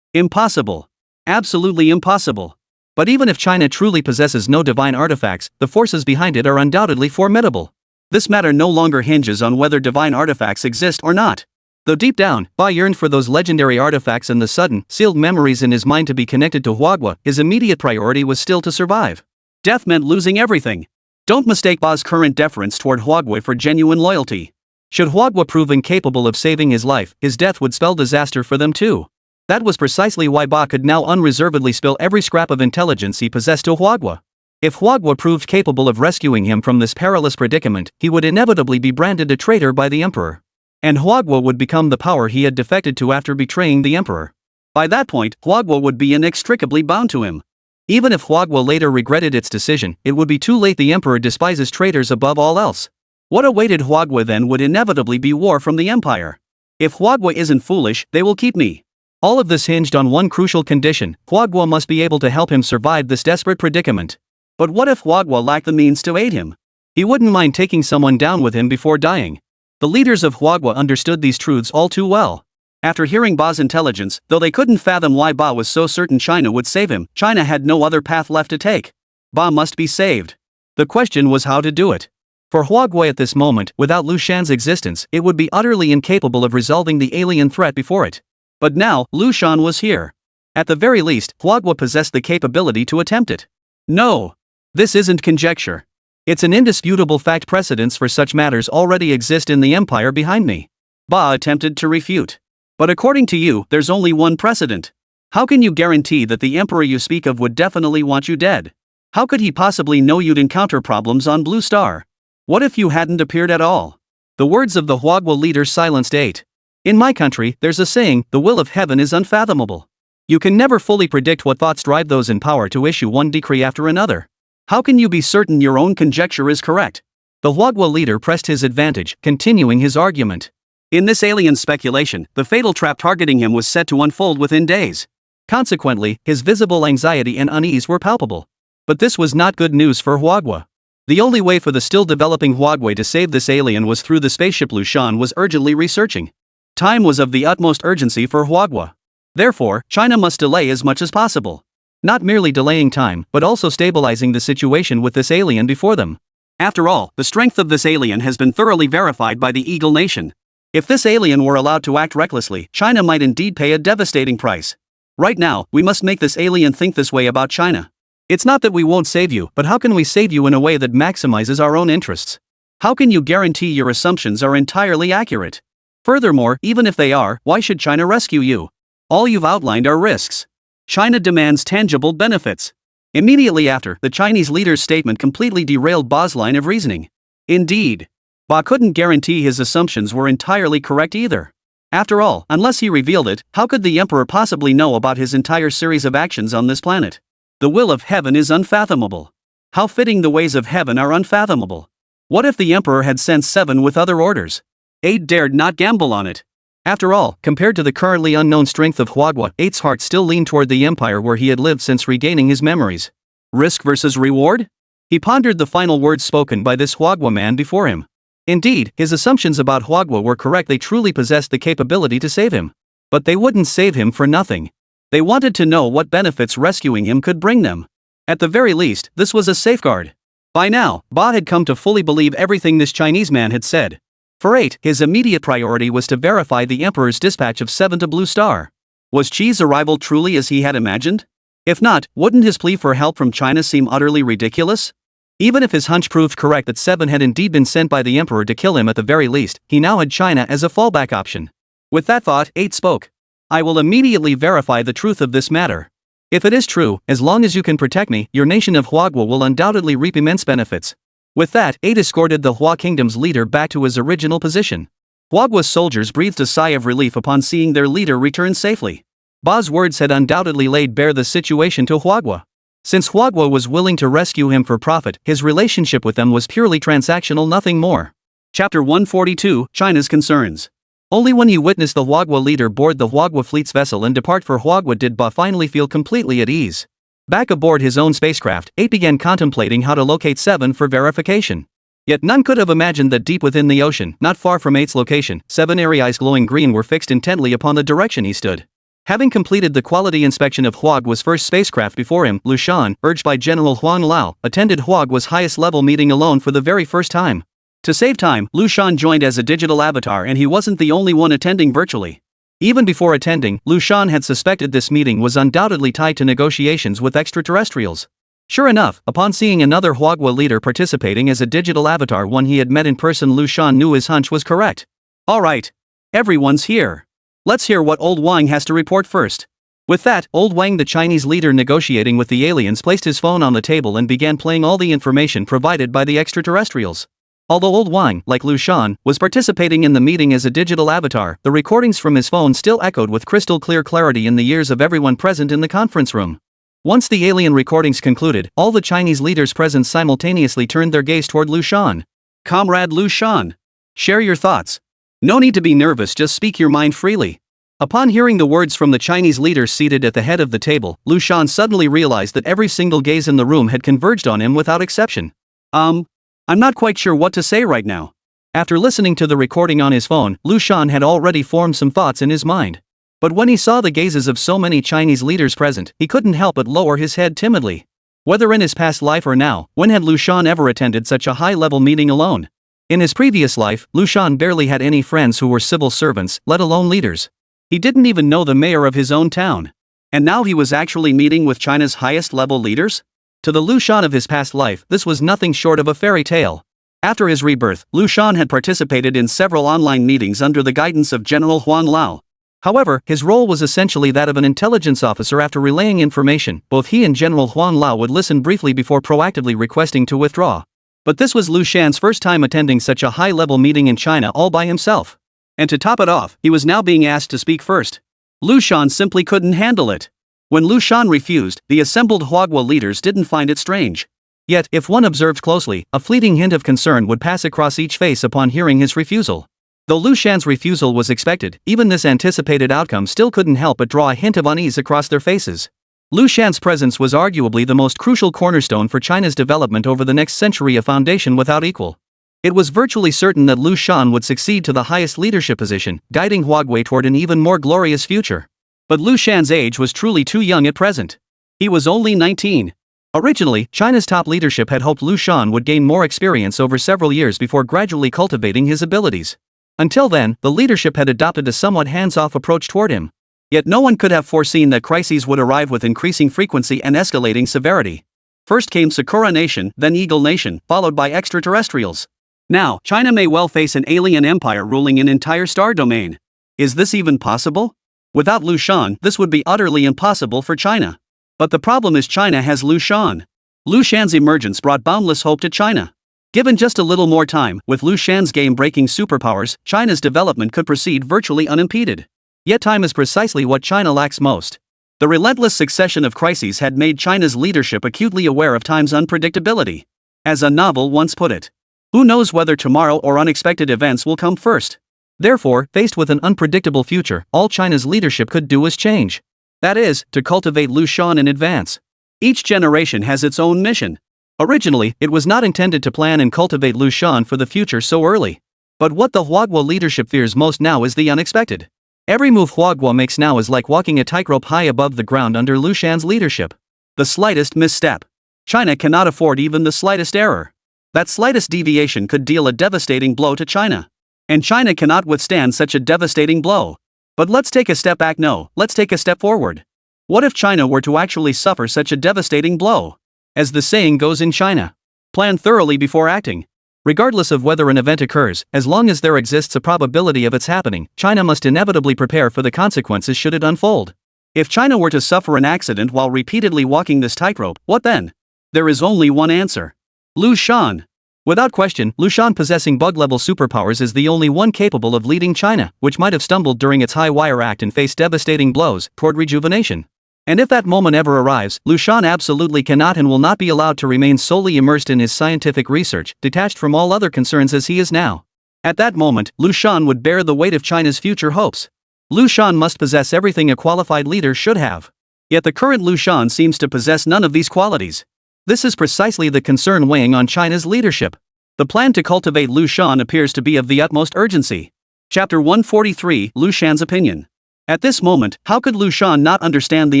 Impossible. Absolutely impossible. But even if China truly possesses no divine artifacts, the forces behind it are undoubtedly formidable. This matter no longer hinges on whether divine artifacts exist or not. Though deep down, Ba yearned for those legendary artifacts and the sudden, sealed memories in his mind to be connected to Huagwe, his immediate priority was still to survive. Death meant losing everything. Don't mistake Ba's current deference toward Huagwe for genuine loyalty. Should Huagwe prove incapable of saving his life, his death would spell disaster for them too. That was precisely why Ba could now unreservedly spill every scrap of intelligence he possessed to Huagwe. If Huagwe proved capable of rescuing him from this perilous predicament, he would inevitably be branded a traitor by the Emperor. And Huagwe would become the power he had defected to after betraying the Emperor. By that point, Huagwe would be inextricably bound to him. Even if Huagwe later regretted its decision, it would be too late. The Emperor despises traitors above all else. What awaited Huagwe then would inevitably be war from the Empire. If Huagwe isn't foolish, they will keep me. All of this hinged on one crucial condition: Huagwe must be able to help him survive this desperate predicament. But what if Huagwe lacked the means to aid him? He wouldn't mind taking someone down with him before dying. The leaders of Huagwe understood these truths all too well. After hearing Ba's intelligence, though they couldn't fathom why Ba was so certain China would save him, China had no other path left to take. Ba must be saved. The question was how to do it. For Huagwe at this moment, without Liu Shan's existence, it would be utterly incapable of resolving the alien threat before it. But now, Liu Shan was here. At the very least, Huagwe possessed the capability to attempt it. No. This isn't conjecture. It's an indisputable fact. Precedents for such matters already exist in the Empire behind me. Ba attempted to refute. But according to you, there's only one precedent. How can you guarantee that the Emperor you speak of would definitely want you dead? How could he possibly know you'd encounter problems on Blue Star? What if you hadn't appeared at all? The words of the Huagwe leader silenced 8. In my country, there's a saying, the will of heaven is unfathomable. You can never fully predict what thoughts drive those in power to issue one decree after another. How can you be certain your own conjecture is correct? The Huagua leader pressed his advantage, continuing his argument. In this alien speculation, the fatal trap targeting him was set to unfold within days. Consequently, his visible anxiety and unease were palpable. But this was not good news for Huagua. The only way for the still developing Huagua to save this alien was through the spaceship Liu Shan was urgently researching. Time was of the utmost urgency for Huagua. Therefore, China must delay as much as possible. Not merely delaying time, but also stabilizing the situation with this alien before them. After all, the strength of this alien has been thoroughly verified by the Eagle Nation. If this alien were allowed to act recklessly, China might indeed pay a devastating price. Right now, we must make this alien think this way about China. It's not that we won't save you, but how can we save you in a way that maximizes our own interests? How can you guarantee your assumptions are entirely accurate? Furthermore, even if they are, why should China rescue you? All you've outlined are risks. China demands tangible benefits. Immediately after, the Chinese leader's statement completely derailed Ba's line of reasoning. Indeed, Ba couldn't guarantee his assumptions were entirely correct either. After all, unless he revealed it, how could the emperor possibly know about his entire series of actions on this planet? The will of heaven is unfathomable. How fitting the ways of heaven are unfathomable. What if the emperor had sent 7 with other orders? 8 dared not gamble on it. After all, compared to the currently unknown strength of Huagua, 8's heart still leaned toward the empire where he had lived since regaining his memories. Risk versus reward? He pondered the final words spoken by this Huagua man before him. Indeed, his assumptions about Huagua were correct. They truly possessed the capability to save him. But they wouldn't save him for nothing. They wanted to know what benefits rescuing him could bring them. At the very least, this was a safeguard. By now, Ba had come to fully believe everything this Chinese man had said. For 8, his immediate priority was to verify the emperor's dispatch of 7 to Blue Star. Was Qi's arrival truly as he had imagined? If not, wouldn't his plea for help from China seem utterly ridiculous? Even if his hunch proved correct that 7 had indeed been sent by the emperor to kill him at the very least, he now had China as a fallback option. With that thought, 8 spoke. I will immediately verify the truth of this matter. If it is true, as long as you can protect me, your nation of Huagua will undoubtedly reap immense benefits. With that, 8 escorted the Hua Kingdom's leader back to his original position. Huagua's soldiers breathed a sigh of relief upon seeing their leader return safely. Ba's words had undoubtedly laid bare the situation to Huagua. Since Huagua was willing to rescue him for profit, his relationship with them was purely transactional, nothing more. Chapter 142, China's Concerns. Only when he witnessed the Huagua leader board the Huagua fleet's vessel and depart for Huagua did Ba finally feel completely at ease. Back aboard his own spacecraft, 8 began contemplating how to locate 7 for verification. Yet none could have imagined that deep within the ocean, not far from 8's location, 7 airy eyes glowing green were fixed intently upon the direction he stood. Having completed the quality inspection of Huagua's first spacecraft before him, Liu Shan, urged by General Huang Lao, attended Huagua's highest-level meeting alone for the very first time. To save time, Liu Shan joined as a digital avatar, and he wasn't the only one attending virtually. Even before attending, Liu Shan had suspected this meeting was undoubtedly tied to negotiations with extraterrestrials. Sure enough, upon seeing another Huagua leader participating as a digital avatar, one he had met in person, Liu Shan knew his hunch was correct. Alright. Everyone's here. Let's hear what Old Wang has to report first. With that, Old Wang, the Chinese leader negotiating with the aliens, placed his phone on the table and began playing all the information provided by the extraterrestrials. Although Old Wang, like Liu Shan, was participating in the meeting as a digital avatar, the recordings from his phone still echoed with crystal clear clarity in the ears of everyone present in the conference room. Once the alien recordings concluded, all the Chinese leaders present simultaneously turned their gaze toward Liu Shan. Comrade Liu Shan, share your thoughts. No need to be nervous, just speak your mind freely. Upon hearing the words from the Chinese leaders seated at the head of the table, Liu Shan suddenly realized that every single gaze in the room had converged on him without exception. I'm not quite sure what to say right now. After listening to the recording on his phone, Liu Shan had already formed some thoughts in his mind. But when he saw the gazes of so many Chinese leaders present, he couldn't help but lower his head timidly. Whether in his past life or now, when had Liu Shan ever attended such a high-level meeting alone? In his previous life, Liu Shan barely had any friends who were civil servants, let alone leaders. He didn't even know the mayor of his own town. And now he was actually meeting with China's highest-level leaders? To the Liu Shan of his past life, this was nothing short of a fairy tale. After his rebirth, Liu Shan had participated in several online meetings under the guidance of General Huang Lao. However, his role was essentially that of an intelligence officer. After relaying information, both he and General Huang Lao would listen briefly before proactively requesting to withdraw. But this was Liu Shan's first time attending such a high-level meeting in China all by himself. And to top it off, he was now being asked to speak first. Liu Shan simply couldn't handle it. When Liu Shan refused, the assembled Huagua leaders didn't find it strange. Yet, if one observed closely, a fleeting hint of concern would pass across each face upon hearing his refusal. Though Liu Shan's refusal was expected, even this anticipated outcome still couldn't help but draw a hint of unease across their faces. Liu Shan's presence was arguably the most crucial cornerstone for China's development over the next century, a foundation without equal. It was virtually certain that Liu Shan would succeed to the highest leadership position, guiding Huagua toward an even more glorious future. But Liu Shan's age was truly too young at present. He was only 19. Originally, China's top leadership had hoped Liu Shan would gain more experience over several years before gradually cultivating his abilities. Until then, the leadership had adopted a somewhat hands-off approach toward him. Yet no one could have foreseen that crises would arrive with increasing frequency and escalating severity. First came Sakura Nation, then Eagle Nation, followed by extraterrestrials. Now, China may well face an alien empire ruling an entire star domain. Is this even possible? Without Liu Shan, this would be utterly impossible for China. But the problem is China has Liu Shan. Liu Shan's emergence brought boundless hope to China. Given just a little more time, with Liu Shan's game-breaking superpowers, China's development could proceed virtually unimpeded. Yet time is precisely what China lacks most. The relentless succession of crises had made China's leadership acutely aware of time's unpredictability. As a novel once put it, who knows whether tomorrow or unexpected events will come first? Therefore, faced with an unpredictable future, all China's leadership could do is change. That is, to cultivate Liu Shan in advance. Each generation has its own mission. Originally, it was not intended to plan and cultivate Liu Shan for the future so early. But what the Huagua leadership fears most now is the unexpected. Every move Huagua makes now is like walking a tightrope high above the ground under Liu Shan's leadership. The slightest misstep. China cannot afford even the slightest error. That slightest deviation could deal a devastating blow to China. And China cannot withstand such a devastating blow. But let's take a step back. No, let's take a step forward. What if China were to actually suffer such a devastating blow? As the saying goes in China, plan thoroughly before acting. Regardless of whether an event occurs, as long as there exists a probability of its happening, China must inevitably prepare for the consequences should it unfold. If China were to suffer an accident while repeatedly walking this tightrope, what then? There is only one answer. Liu Shan. Without question, Liu Shan possessing bug-level superpowers is the only one capable of leading China, which might have stumbled during its high-wire act and faced devastating blows, toward rejuvenation. And if that moment ever arrives, Liu Shan absolutely cannot and will not be allowed to remain solely immersed in his scientific research, detached from all other concerns as he is now. At that moment, Liu Shan would bear the weight of China's future hopes. Liu Shan must possess everything a qualified leader should have. Yet the current Liu Shan seems to possess none of these qualities. This is precisely the concern weighing on China's leadership. The plan to cultivate Liu Shan appears to be of the utmost urgency. Chapter 143, Liu Shan's opinion. At this moment, how could Liu Shan not understand the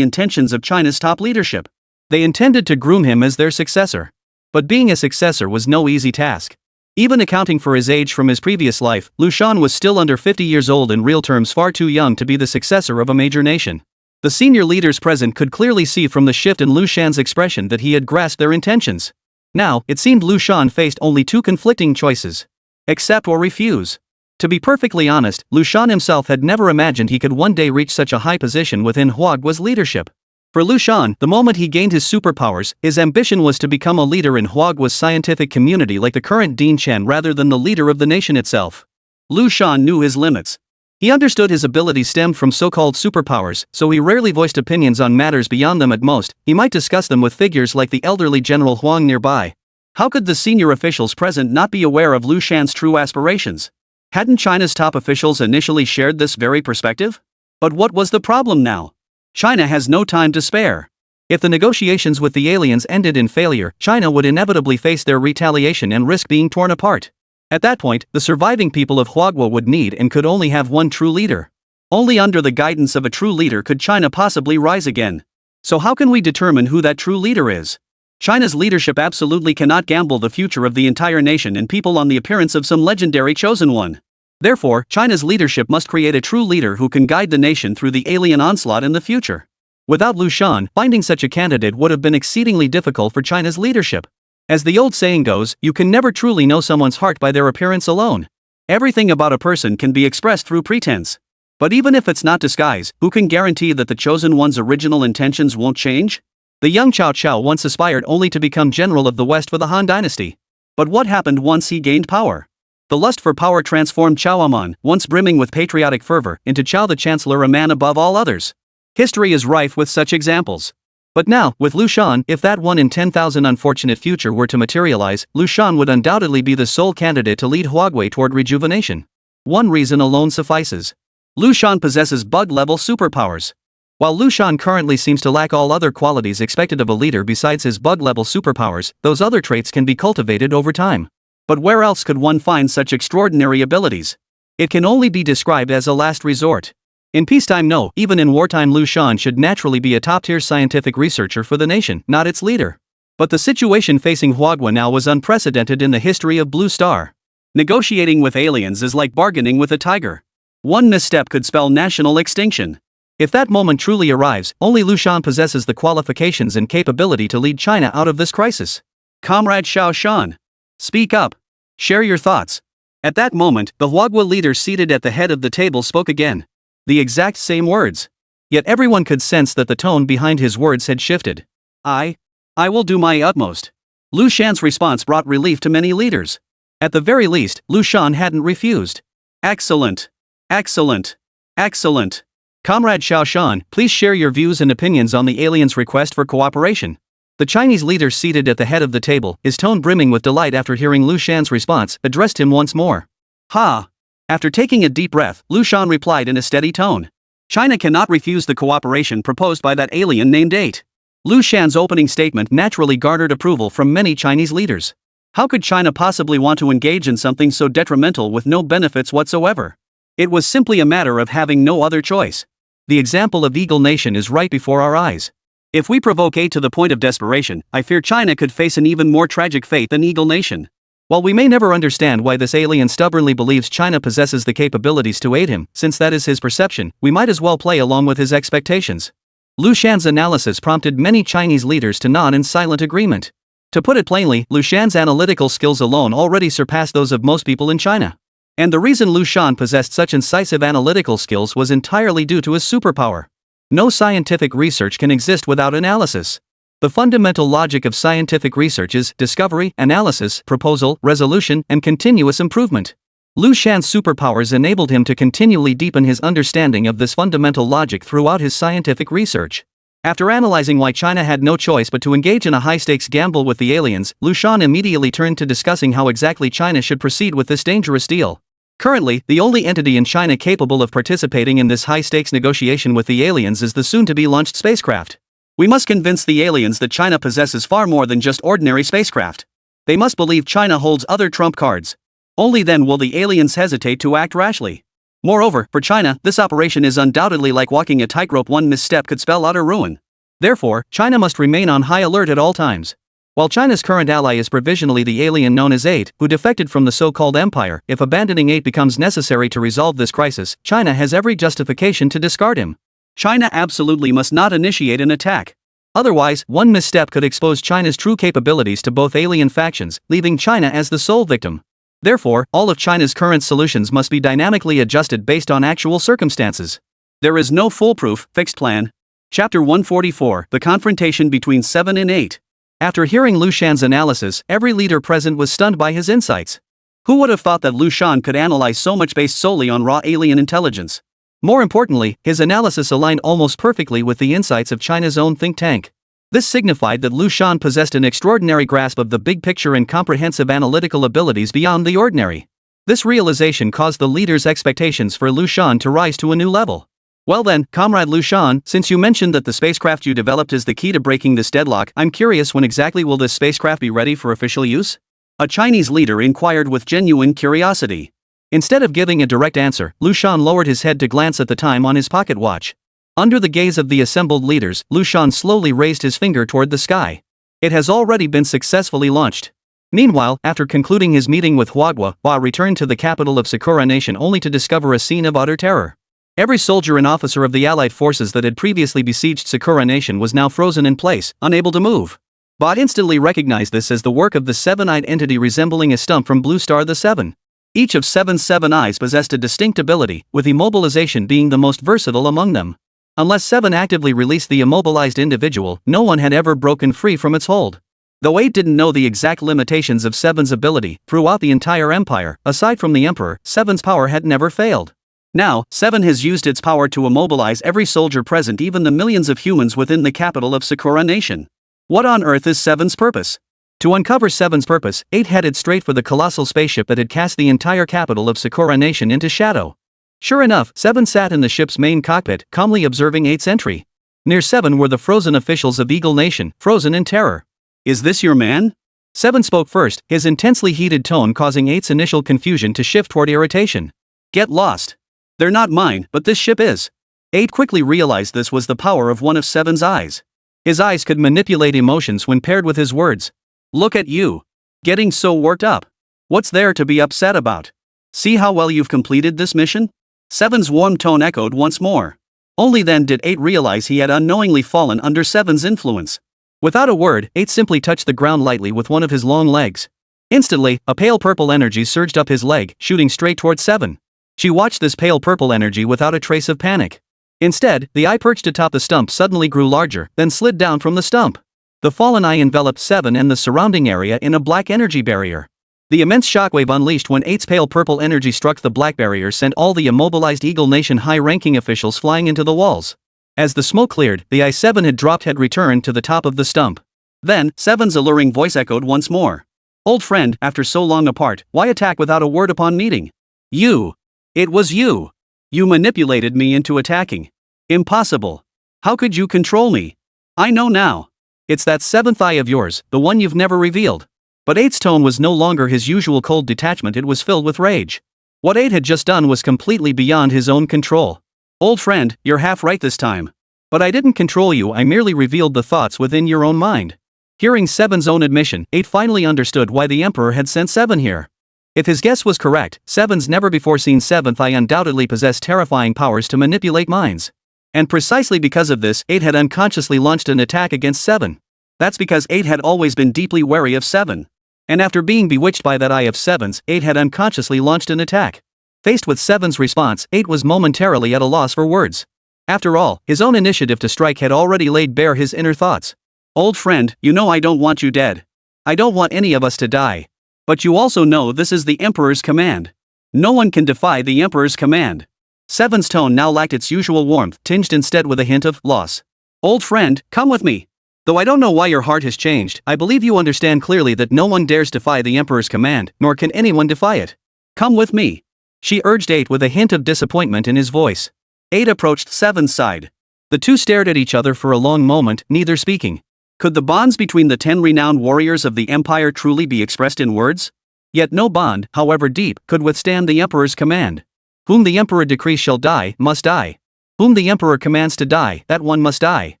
intentions of China's top leadership? They intended to groom him as their successor. But being a successor was no easy task. Even accounting for his age from his previous life, Liu Shan was still under 50 years old, in real terms far too young to be the successor of a major nation. The senior leaders present could clearly see from the shift in Liu Shan's expression that he had grasped their intentions. Now, it seemed Liu Shan faced only two conflicting choices: accept or refuse. To be perfectly honest, Liu Shan himself had never imagined he could one day reach such a high position within Huagua's leadership. For Liu Shan, the moment he gained his superpowers, his ambition was to become a leader in Huagua's scientific community like the current Dean Chen rather than the leader of the nation itself. Liu Shan knew his limits. He understood his abilities stemmed from so-called superpowers, so he rarely voiced opinions on matters beyond them. At most, he might discuss them with figures like the elderly General Huang nearby. How could the senior officials present not be aware of Liu Shan's true aspirations? Hadn't China's top officials initially shared this very perspective? But what was the problem now? China has no time to spare. If the negotiations with the aliens ended in failure, China would inevitably face their retaliation and risk being torn apart. At that point, the surviving people of Huagua would need and could only have one true leader. Only under the guidance of a true leader could China possibly rise again. So how can we determine who that true leader is? China's leadership absolutely cannot gamble the future of the entire nation and people on the appearance of some legendary chosen one. Therefore, China's leadership must create a true leader who can guide the nation through the alien onslaught in the future. Without Liu Shan, finding such a candidate would have been exceedingly difficult for China's leadership. As the old saying goes, you can never truly know someone's heart by their appearance alone. Everything about a person can be expressed through pretense. But even if it's not disguise, who can guarantee that the chosen one's original intentions won't change? The young Cao Cao once aspired only to become general of the West for the Han dynasty. But what happened once he gained power? The lust for power transformed Cao Aman, once brimming with patriotic fervor, into Cao the Chancellor, a man above all others. History is rife with such examples. But now, with Liu Shan, if that 1 in 10,000 unfortunate future were to materialize, Liu Shan would undoubtedly be the sole candidate to lead Huawei toward rejuvenation. One reason alone suffices. Liu Shan possesses bug-level superpowers. While Liu Shan currently seems to lack all other qualities expected of a leader besides his bug-level superpowers, those other traits can be cultivated over time. But where else could one find such extraordinary abilities? It can only be described as a last resort. In peacetime, no, even in wartime, Liu Shan should naturally be a top-tier scientific researcher for the nation, not its leader. But the situation facing Huawei now was unprecedented in the history of Blue Star. Negotiating with aliens is like bargaining with a tiger. One misstep could spell national extinction. If that moment truly arrives, only Liu Shan possesses the qualifications and capability to lead China out of this crisis. Comrade Xiao Shan, speak up. Share your thoughts. At that moment, the Huawei leader seated at the head of the table spoke again. The exact same words. Yet everyone could sense that the tone behind his words had shifted. I will do my utmost. Liu Shan's response brought relief to many leaders. At the very least, Liu Shan hadn't refused. Excellent. Excellent. Excellent. Comrade Xiao Shan, please share your views and opinions on the aliens' request for cooperation. The Chinese leader seated at the head of the table, his tone brimming with delight after hearing Liu Shan's response, addressed him once more. Ha! After taking a deep breath, Liu Shan replied in a steady tone. China cannot refuse the cooperation proposed by that alien named 8. Liu Shan's opening statement naturally garnered approval from many Chinese leaders. How could China possibly want to engage in something so detrimental with no benefits whatsoever? It was simply a matter of having no other choice. The example of Eagle Nation is right before our eyes. If we provoke 8 to the point of desperation, I fear China could face an even more tragic fate than Eagle Nation. While we may never understand why this alien stubbornly believes China possesses the capabilities to aid him, since that is his perception, we might as well play along with his expectations. Liu Shan's analysis prompted many Chinese leaders to nod in silent agreement. To put it plainly, Liu Shan's analytical skills alone already surpassed those of most people in China. And the reason Liu Shan possessed such incisive analytical skills was entirely due to his superpower. No scientific research can exist without analysis. The fundamental logic of scientific research is discovery, analysis, proposal, resolution, and continuous improvement. Liu Shan's superpowers enabled him to continually deepen his understanding of this fundamental logic throughout his scientific research. After analyzing why China had no choice but to engage in a high-stakes gamble with the aliens, Liu Shan immediately turned to discussing how exactly China should proceed with this dangerous deal. Currently, the only entity in China capable of participating in this high-stakes negotiation with the aliens is the soon-to-be-launched spacecraft. We must convince the aliens that China possesses far more than just ordinary spacecraft. They must believe China holds other trump cards. Only then will the aliens hesitate to act rashly. Moreover, for China, this operation is undoubtedly like walking a tightrope. One misstep could spell utter ruin. Therefore, China must remain on high alert at all times. While China's current ally is provisionally the alien known as 8, who defected from the so-called empire, if abandoning 8 becomes necessary to resolve this crisis, China has every justification to discard him. China absolutely must not initiate an attack. Otherwise, one misstep could expose China's true capabilities to both alien factions, leaving China as the sole victim. Therefore, all of China's current solutions must be dynamically adjusted based on actual circumstances. There is no foolproof, fixed plan. Chapter 144, The Confrontation Between 7 and 8. After hearing Liu Shan's analysis, every leader present was stunned by his insights. Who would have thought that Liu Shan could analyze so much based solely on raw alien intelligence? More importantly, his analysis aligned almost perfectly with the insights of China's own think tank. This signified that Liu Shan possessed an extraordinary grasp of the big picture and comprehensive analytical abilities beyond the ordinary. This realization caused the leader's expectations for Liu Shan to rise to a new level. Well then, Comrade Liu Shan, since you mentioned that the spacecraft you developed is the key to breaking this deadlock, I'm curious, when exactly will this spacecraft be ready for official use? A Chinese leader inquired with genuine curiosity. Instead of giving a direct answer, Liu Shan lowered his head to glance at the time on his pocket watch. Under the gaze of the assembled leaders, Liu Shan slowly raised his finger toward the sky. It has already been successfully launched. Meanwhile, after concluding his meeting with Huawei, Hua returned to the capital of Sakura Nation only to discover a scene of utter terror. Every soldier and officer of the allied forces that had previously besieged Sakura Nation was now frozen in place, unable to move. Bot instantly recognized this as the work of the seven-eyed entity resembling a stump from Blue Star the Seven. Each of Seven's 7 eyes possessed a distinct ability, with immobilization being the most versatile among them. Unless Seven actively released the immobilized individual, no one had ever broken free from its hold. Though 8 didn't know the exact limitations of Seven's ability, throughout the entire empire, aside from the emperor, Seven's power had never failed. Now, 7 has used its power to immobilize every soldier present, even the millions of humans within the capital of Sakura Nation. What on earth is 7's purpose? To uncover 7's purpose, 8 headed straight for the colossal spaceship that had cast the entire capital of Sakura Nation into shadow. Sure enough, 7 sat in the ship's main cockpit, calmly observing 8's entry. Near 7 were the frozen officials of Eagle Nation, frozen in terror. Is this your man? 7 spoke first, his intensely heated tone causing 8's initial confusion to shift toward irritation. Get lost. They're not mine, but this ship is. 8 quickly realized this was the power of one of 7's eyes. His eyes could manipulate emotions when paired with his words. Look at you. Getting so worked up. What's there to be upset about? See how well you've completed this mission? 7's warm tone echoed once more. Only then did 8 realize he had unknowingly fallen under 7's influence. Without a word, 8 simply touched the ground lightly with one of his long legs. Instantly, a pale purple energy surged up his leg, shooting straight towards 7. She watched this pale purple energy without a trace of panic. Instead, the eye perched atop the stump suddenly grew larger, then slid down from the stump. The fallen eye enveloped 7 and the surrounding area in a black energy barrier. The immense shockwave unleashed when 8's pale purple energy struck the black barrier sent all the immobilized Eagle Nation high-ranking officials flying into the walls. As the smoke cleared, the eye 7 had dropped had returned to the top of the stump. Then, 7's alluring voice echoed once more. Old friend, after so long apart, why attack without a word upon meeting? You. It was you. You manipulated me into attacking. Impossible. How could you control me? I know now. It's that 7th eye of yours, the one you've never revealed. But 8's tone was no longer his usual cold detachment, it was filled with rage. What 8 had just done was completely beyond his own control. Old friend, you're half right this time. But I didn't control you, I merely revealed the thoughts within your own mind. Hearing 7's own admission, 8 finally understood why the Emperor had sent 7 here. If his guess was correct, 7's never-before-seen 7th eye undoubtedly possessed terrifying powers to manipulate minds. And precisely because of this, 8 had unconsciously launched an attack against 7. That's because 8 had always been deeply wary of 7. And after being bewitched by that eye of 7's, 8 had unconsciously launched an attack. Faced with 7's response, 8 was momentarily at a loss for words. After all, his own initiative to strike had already laid bare his inner thoughts. Old friend, you know I don't want you dead. I don't want any of us to die. But you also know this is the Emperor's command. No one can defy the Emperor's command. 7's tone now lacked its usual warmth, tinged instead with a hint of loss. Old friend, come with me. Though I don't know why your heart has changed, I believe you understand clearly that no one dares defy the Emperor's command, nor can anyone defy it. Come with me. She urged 8 with a hint of disappointment in his voice. 8 approached 7's side. The two stared at each other for a long moment, neither speaking. Could the bonds between the 10 renowned warriors of the Empire truly be expressed in words? Yet no bond, however deep, could withstand the Emperor's command. Whom the Emperor decrees shall die, must die. Whom the Emperor commands to die, that one must die.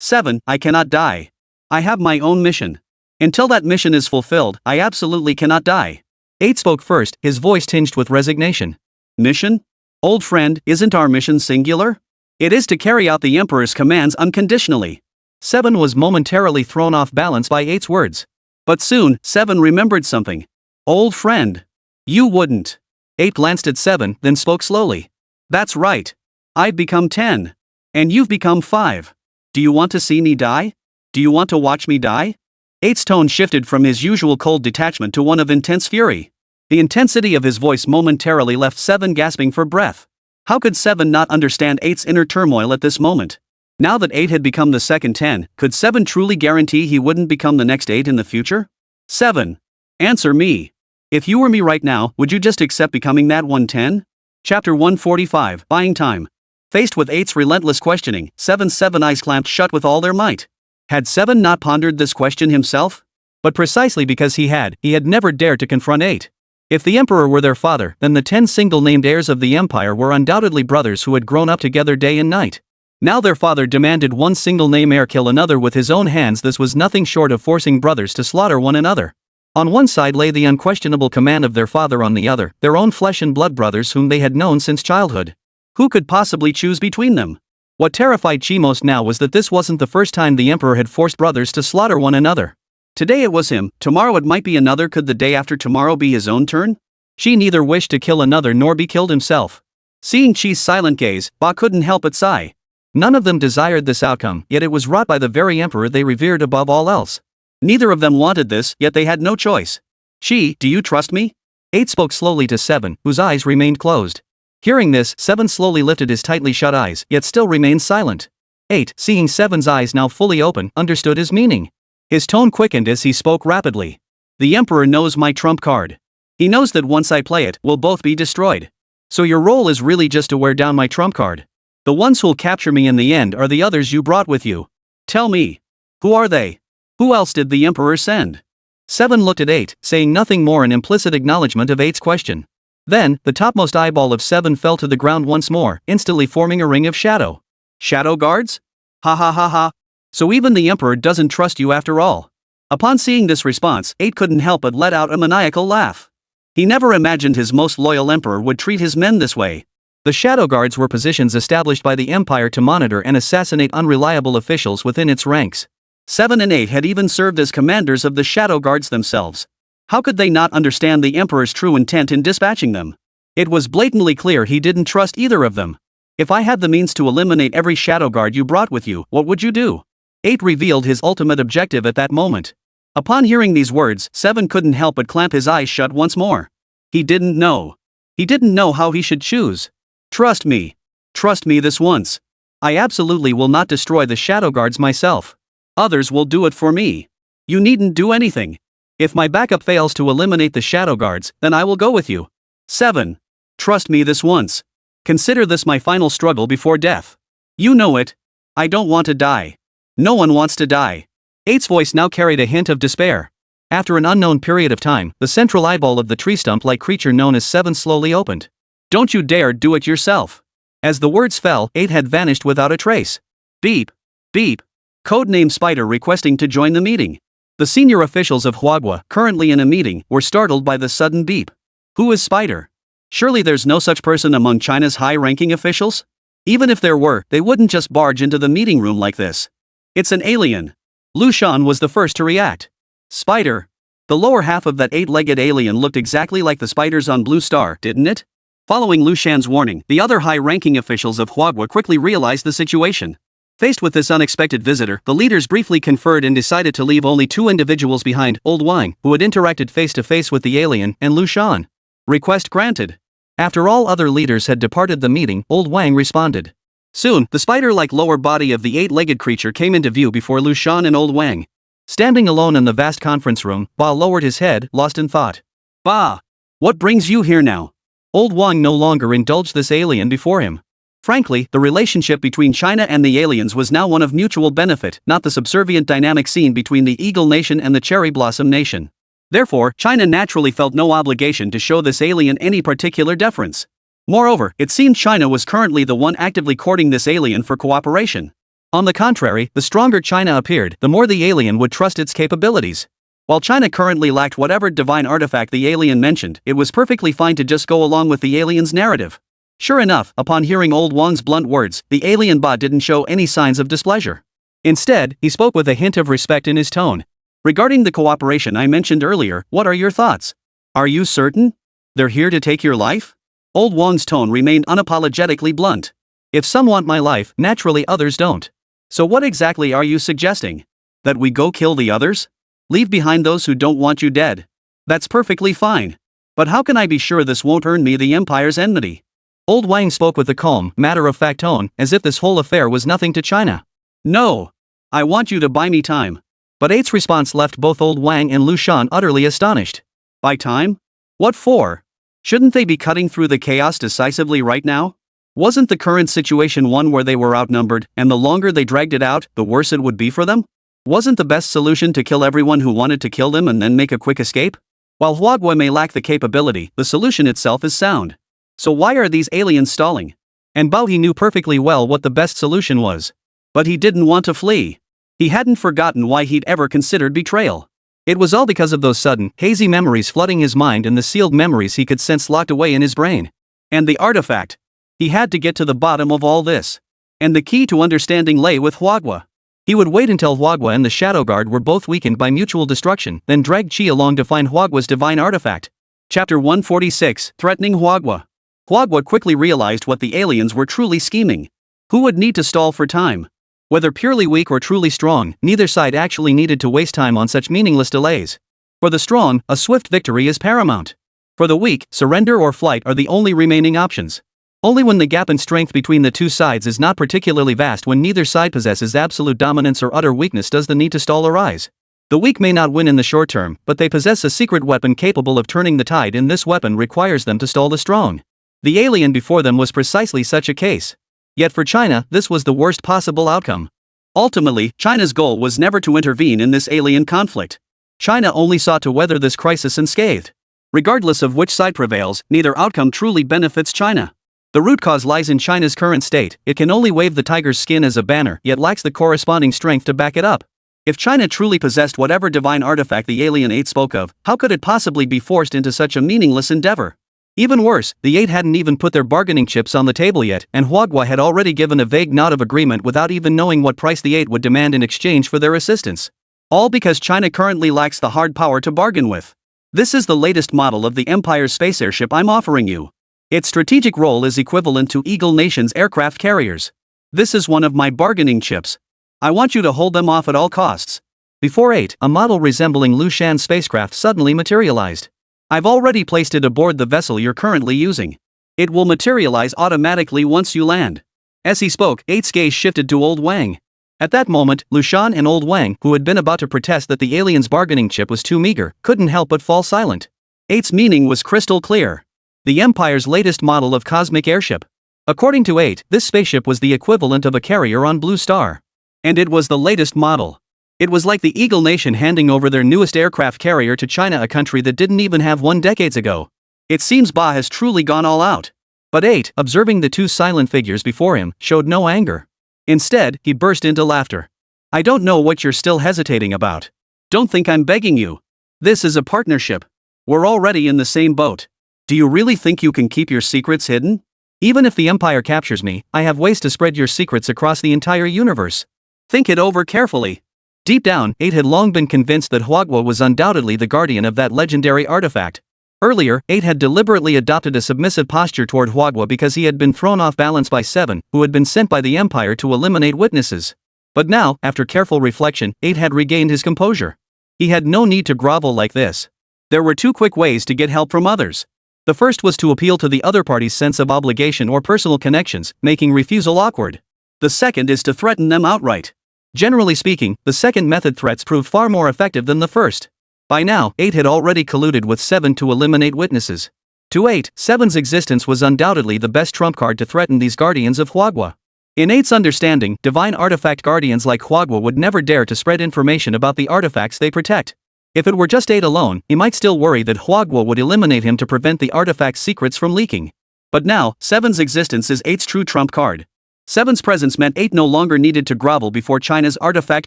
7, I cannot die. I have my own mission. Until that mission is fulfilled, I absolutely cannot die. 8 spoke first, his voice tinged with resignation. Mission? Old friend, isn't our mission singular? It is to carry out the Emperor's commands unconditionally. 7 was momentarily thrown off balance by 8's words. But soon, 7 remembered something. Old friend. You wouldn't. 8 glanced at 7, then spoke slowly. That's right. I've become 10. And you've become 5. Do you want to see me die? Do you want to watch me die? 8's tone shifted from his usual cold detachment to one of intense fury. The intensity of his voice momentarily left 7 gasping for breath. How could 7 not understand 8's inner turmoil at this moment? Now that 8 had become the second 10, could 7 truly guarantee he wouldn't become the next 8 in the future? 7. Answer me. If you were me right now, would you just accept becoming that 110? Chapter 145, Buying Time. Faced with 8's relentless questioning, 7's 7 eyes clamped shut with all their might. Had 7 not pondered this question himself? But precisely because he had never dared to confront 8. If the Emperor were their father, then the 10 single-named heirs of the Empire were undoubtedly brothers who had grown up together day and night. Now their father demanded one single-name heir kill another with his own hands. This was nothing short of forcing brothers to slaughter one another. On one side lay the unquestionable command of their father, on the other, their own flesh and blood brothers whom they had known since childhood. Who could possibly choose between them? What terrified Chi most now was that this wasn't the first time the Emperor had forced brothers to slaughter one another. Today it was him, tomorrow it might be another. Could the day after tomorrow be his own turn? Chi neither wished to kill another nor be killed himself. Seeing Chi's silent gaze, Ba couldn't help but sigh. None of them desired this outcome, yet it was wrought by the very Emperor they revered above all else. Neither of them wanted this, yet they had no choice. Chi, do you trust me? 8 spoke slowly to 7, whose eyes remained closed. Hearing this, 7 slowly lifted his tightly shut eyes, yet still remained silent. 8, seeing 7's eyes now fully open, understood his meaning. His tone quickened as he spoke rapidly. The Emperor knows my trump card. He knows that once I play it, we'll both be destroyed. So your role is really just to wear down my trump card. The ones who'll capture me in the end are the others you brought with you. Tell me. Who are they? Who else did the Emperor send? 7 looked at 8, saying nothing more in implicit acknowledgement of 8's question. Then, the topmost eyeball of 7 fell to the ground once more, instantly forming a ring of shadow. Shadow guards? Ha ha ha ha. So even the Emperor doesn't trust you after all. Upon seeing this response, 8 couldn't help but let out a maniacal laugh. He never imagined his most loyal emperor would treat his men this way. The shadow guards were positions established by the empire to monitor and assassinate unreliable officials within its ranks. 7 and 8 had even served as commanders of the shadow guards themselves. How could they not understand the emperor's true intent in dispatching them? It was blatantly clear he didn't trust either of them. If I had the means to eliminate every shadow guard you brought with you, what would you do? 8 revealed his ultimate objective at that moment. Upon hearing these words, 7 couldn't help but clamp his eyes shut once more. He didn't know. He didn't know how he should choose. Trust me. Trust me this once. I absolutely will not destroy the shadow guards myself. Others will do it for me. You needn't do anything. If my backup fails to eliminate the shadow guards, then I will go with you. 7. Trust me this once. Consider this my final struggle before death. You know it. I don't want to die. No one wants to die. 8's voice now carried a hint of despair. After an unknown period of time, the central eyeball of the tree stump-like creature known as 7 slowly opened. Don't you dare do it yourself. As the words fell, 8 had vanished without a trace. Beep. Beep. Codename Spider requesting to join the meeting. The senior officials of Huagua, currently in a meeting, were startled by the sudden beep. Who is Spider? Surely there's no such person among China's high-ranking officials? Even if there were, they wouldn't just barge into the meeting room like this. It's an alien. Liu Shan was the first to react. Spider. The lower half of that 8-legged alien looked exactly like the spiders on Blue Star, didn't it? Following Liu Shan's warning, the other high-ranking officials of Huagua quickly realized the situation. Faced with this unexpected visitor, the leaders briefly conferred and decided to leave only 2 individuals behind, Old Wang, who had interacted face-to-face with the alien, and Liu Shan. Request granted. After all other leaders had departed the meeting, Old Wang responded. Soon, the spider-like lower body of the 8-legged creature came into view before Liu Shan and Old Wang. Standing alone in the vast conference room, Ba lowered his head, lost in thought. Ba! What brings you here now? Old Wang no longer indulged this alien before him. Frankly, the relationship between China and the aliens was now one of mutual benefit, not the subservient dynamic seen between the Eagle Nation and the Cherry Blossom Nation. Therefore, China naturally felt no obligation to show this alien any particular deference. Moreover, it seemed China was currently the one actively courting this alien for cooperation. On the contrary, the stronger China appeared, the more the alien would trust its capabilities. While China currently lacked whatever divine artifact the alien mentioned, it was perfectly fine to just go along with the alien's narrative. Sure enough, upon hearing Old Wang's blunt words, the alien Ba didn't show any signs of displeasure. Instead, he spoke with a hint of respect in his tone. Regarding the cooperation I mentioned earlier, what are your thoughts? Are you certain? They're here to take your life? Old Wang's tone remained unapologetically blunt. If some want my life, naturally others don't. So what exactly are you suggesting? That we go kill the others? Leave behind those who don't want you dead? That's perfectly fine. But how can I be sure this won't earn me the Empire's enmity? Old Wang spoke with a calm, matter-of-fact tone, as if this whole affair was nothing to China. No. I want you to buy me time. But 8's response left both Old Wang and Liu Shan utterly astonished. Buy time? What for? Shouldn't they be cutting through the chaos decisively right now? Wasn't the current situation one where they were outnumbered, and the longer they dragged it out, the worse it would be for them? Wasn't the best solution to kill everyone who wanted to kill them and then make a quick escape? While Huagua may lack the capability, the solution itself is sound. So why are these aliens stalling? And Bao he knew perfectly well what the best solution was. But he didn't want to flee. He hadn't forgotten why he'd ever considered betrayal. It was all because of those sudden, hazy memories flooding his mind and the sealed memories he could sense locked away in his brain. And the artifact. He had to get to the bottom of all this. And the key to understanding lay with Huagua. He would wait until Huagua and the Shadow Guard were both weakened by mutual destruction, then drag Qi along to find Huagua's divine artifact. Chapter 146, Threatening Huagua. Huagua quickly realized what the aliens were truly scheming. Who would need to stall for time? Whether purely weak or truly strong, neither side actually needed to waste time on such meaningless delays. For the strong, a swift victory is paramount. For the weak, surrender or flight are the only remaining options. Only when the gap in strength between the two sides is not particularly vast, when neither side possesses absolute dominance or utter weakness, does the need to stall arise. The weak may not win in the short term, but they possess a secret weapon capable of turning the tide, and this weapon requires them to stall the strong. The alien before them was precisely such a case. Yet for China, this was the worst possible outcome. Ultimately, China's goal was never to intervene in this alien conflict. China only sought to weather this crisis unscathed. Regardless of which side prevails, neither outcome truly benefits China. The root cause lies in China's current state. It can only wave the tiger's skin as a banner, yet lacks the corresponding strength to back it up. If China truly possessed whatever divine artifact the Alien 8 spoke of, how could it possibly be forced into such a meaningless endeavor? Even worse, the 8 hadn't even put their bargaining chips on the table yet, and Huagua had already given a vague nod of agreement without even knowing what price the 8 would demand in exchange for their assistance. All because China currently lacks the hard power to bargain with. This is the latest model of the Empire's space airship I'm offering you. Its strategic role is equivalent to Eagle Nation's aircraft carriers. This is one of my bargaining chips. I want you to hold them off at all costs. Before 8, a model resembling Liu Shan's spacecraft suddenly materialized. I've already placed it aboard the vessel you're currently using. It will materialize automatically once you land. As he spoke, 8's gaze shifted to Old Wang. At that moment, Liu Shan and Old Wang, who had been about to protest that the alien's bargaining chip was too meager, couldn't help but fall silent. 8's meaning was crystal clear. The Empire's latest model of cosmic airship. According to 8, this spaceship was the equivalent of a carrier on Blue Star. And it was the latest model. It was like the Eagle Nation handing over their newest aircraft carrier to China, a country that didn't even have one decades ago. It seems Ba has truly gone all out. But 8, observing the two silent figures before him, showed no anger. Instead, he burst into laughter. I don't know what you're still hesitating about. Don't think I'm begging you. This is a partnership. We're already in the same boat. Do you really think you can keep your secrets hidden? Even if the Empire captures me, I have ways to spread your secrets across the entire universe. Think it over carefully. Deep down, 8 had long been convinced that Huagua was undoubtedly the guardian of that legendary artifact. Earlier, 8 had deliberately adopted a submissive posture toward Huagua because he had been thrown off balance by 7, who had been sent by the Empire to eliminate witnesses. But now, after careful reflection, 8 had regained his composure. He had no need to grovel like this. There were two quick ways to get help from others. The first was to appeal to the other party's sense of obligation or personal connections, making refusal awkward. The second is to threaten them outright. Generally speaking, the second method threats proved far more effective than the first. By now, 8 had already colluded with 7 to eliminate witnesses. To 8, 7's existence was undoubtedly the best trump card to threaten these guardians of Huagua. In 8's understanding, divine artifact guardians like Huagua would never dare to spread information about the artifacts they protect. If it were just 8 alone, he might still worry that Huagua would eliminate him to prevent the artifact's secrets from leaking. But now, 7's existence is 8's true trump card. 7's presence meant 8 no longer needed to grovel before China's artifact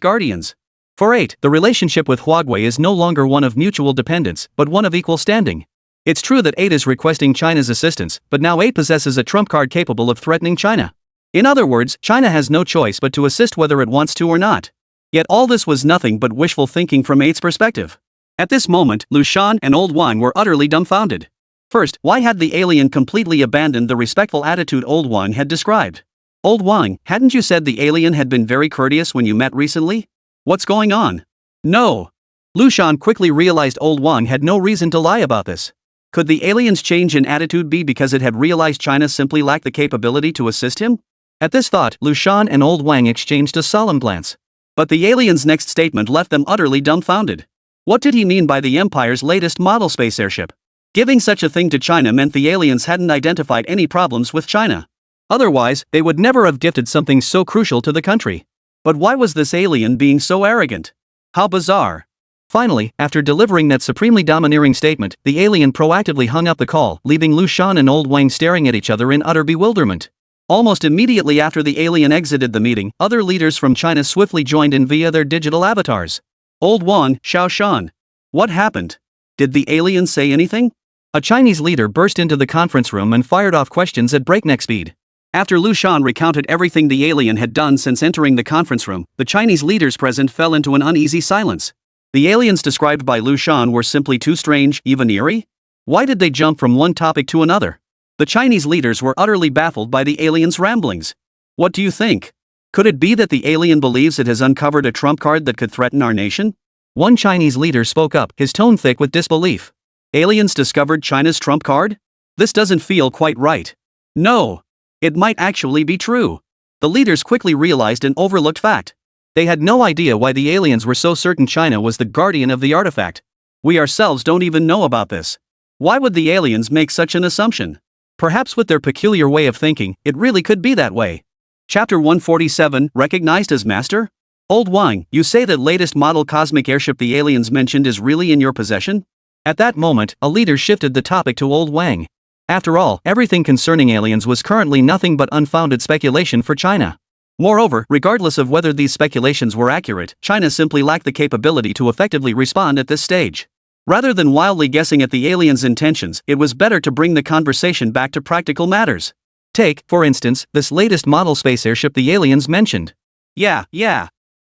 guardians. For 8, the relationship with Huagua is no longer one of mutual dependence, but one of equal standing. It's true that 8 is requesting China's assistance, but now 8 possesses a trump card capable of threatening China. In other words, China has no choice but to assist whether it wants to or not. Yet all this was nothing but wishful thinking from 8's perspective. At this moment, Liu Shan and Old Wang were utterly dumbfounded. First, why had the alien completely abandoned the respectful attitude Old Wang had described? Old Wang, hadn't you said the alien had been very courteous when you met recently? What's going on? No. Liu Shan quickly realized Old Wang had no reason to lie about this. Could the alien's change in attitude be because it had realized China simply lacked the capability to assist him? At this thought, Liu Shan and Old Wang exchanged a solemn glance. But the alien's next statement left them utterly dumbfounded. What did he mean by the Empire's latest model space airship? Giving such a thing to China meant the aliens hadn't identified any problems with China. Otherwise, they would never have gifted something so crucial to the country. But why was this alien being so arrogant? How bizarre. Finally, after delivering that supremely domineering statement, the alien proactively hung up the call, leaving Liu Shan and Old Wang staring at each other in utter bewilderment. Almost immediately after the alien exited the meeting, other leaders from China swiftly joined in via their digital avatars. Old Wang, Xiao Shan. What happened? Did the alien say anything? A Chinese leader burst into the conference room and fired off questions at breakneck speed. After Liu Shan recounted everything the alien had done since entering the conference room, the Chinese leaders present fell into an uneasy silence. The aliens described by Liu Shan were simply too strange, even eerie? Why did they jump from one topic to another? The Chinese leaders were utterly baffled by the alien's ramblings. What do you think? Could it be that the alien believes it has uncovered a trump card that could threaten our nation? One Chinese leader spoke up, his tone thick with disbelief. Aliens discovered China's trump card? This doesn't feel quite right. No. It might actually be true. The leaders quickly realized an overlooked fact. They had no idea why the aliens were so certain China was the guardian of the artifact. We ourselves don't even know about this. Why would the aliens make such an assumption? Perhaps with their peculiar way of thinking, it really could be that way. Chapter 147, Recognized as Master? Old Wang, you say that latest model cosmic airship the aliens mentioned is really in your possession? At that moment, a leader shifted the topic to Old Wang. After all, everything concerning aliens was currently nothing but unfounded speculation for China. Moreover, regardless of whether these speculations were accurate, China simply lacked the capability to effectively respond at this stage. Rather than wildly guessing at the aliens' intentions, it was better to bring the conversation back to practical matters. Take, for instance, this latest model space airship the aliens mentioned. Yeah.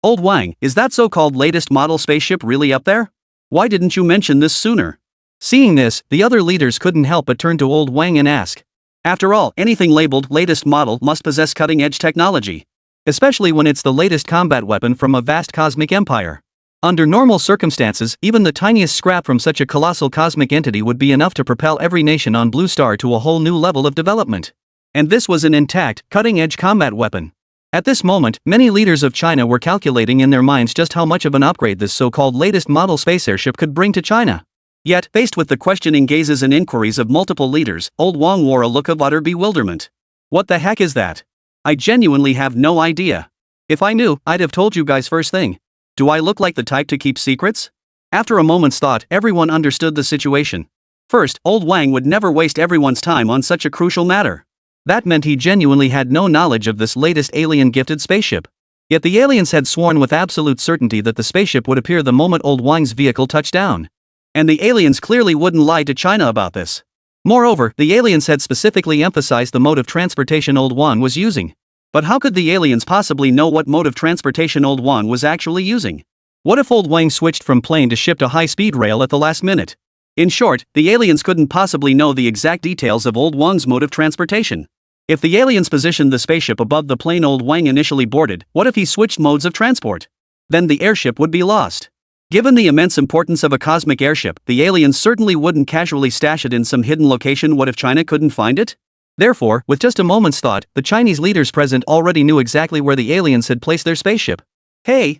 Old Wang, is that so-called latest model spaceship really up there? Why didn't you mention this sooner? Seeing this, the other leaders couldn't help but turn to Old Wang and ask. After all, anything labeled latest model must possess cutting-edge technology. Especially when it's the latest combat weapon from a vast cosmic empire. Under normal circumstances, even the tiniest scrap from such a colossal cosmic entity would be enough to propel every nation on Blue Star to a whole new level of development. And this was an intact, cutting-edge combat weapon. At this moment, many leaders of China were calculating in their minds just how much of an upgrade this so-called latest model space airship could bring to China. Yet, faced with the questioning gazes and inquiries of multiple leaders, Old Wang wore a look of utter bewilderment. What the heck is that? I genuinely have no idea. If I knew, I'd have told you guys first thing. Do I look like the type to keep secrets? After a moment's thought, everyone understood the situation. First, Old Wang would never waste everyone's time on such a crucial matter. That meant he genuinely had no knowledge of this latest alien-gifted spaceship. Yet the aliens had sworn with absolute certainty that the spaceship would appear the moment Old Wang's vehicle touched down. And the aliens clearly wouldn't lie to China about this. Moreover, the aliens had specifically emphasized the mode of transportation Old Wang was using. But how could the aliens possibly know what mode of transportation Old Wang was actually using? What if Old Wang switched from plane to ship to high-speed rail at the last minute? In short, the aliens couldn't possibly know the exact details of Old Wang's mode of transportation. If the aliens positioned the spaceship above the plane Old Wang initially boarded, what if he switched modes of transport? Then the airship would be lost. Given the immense importance of a cosmic airship, the aliens certainly wouldn't casually stash it in some hidden location. What if China couldn't find it? Therefore, with just a moment's thought, the Chinese leaders present already knew exactly where the aliens had placed their spaceship. Hey!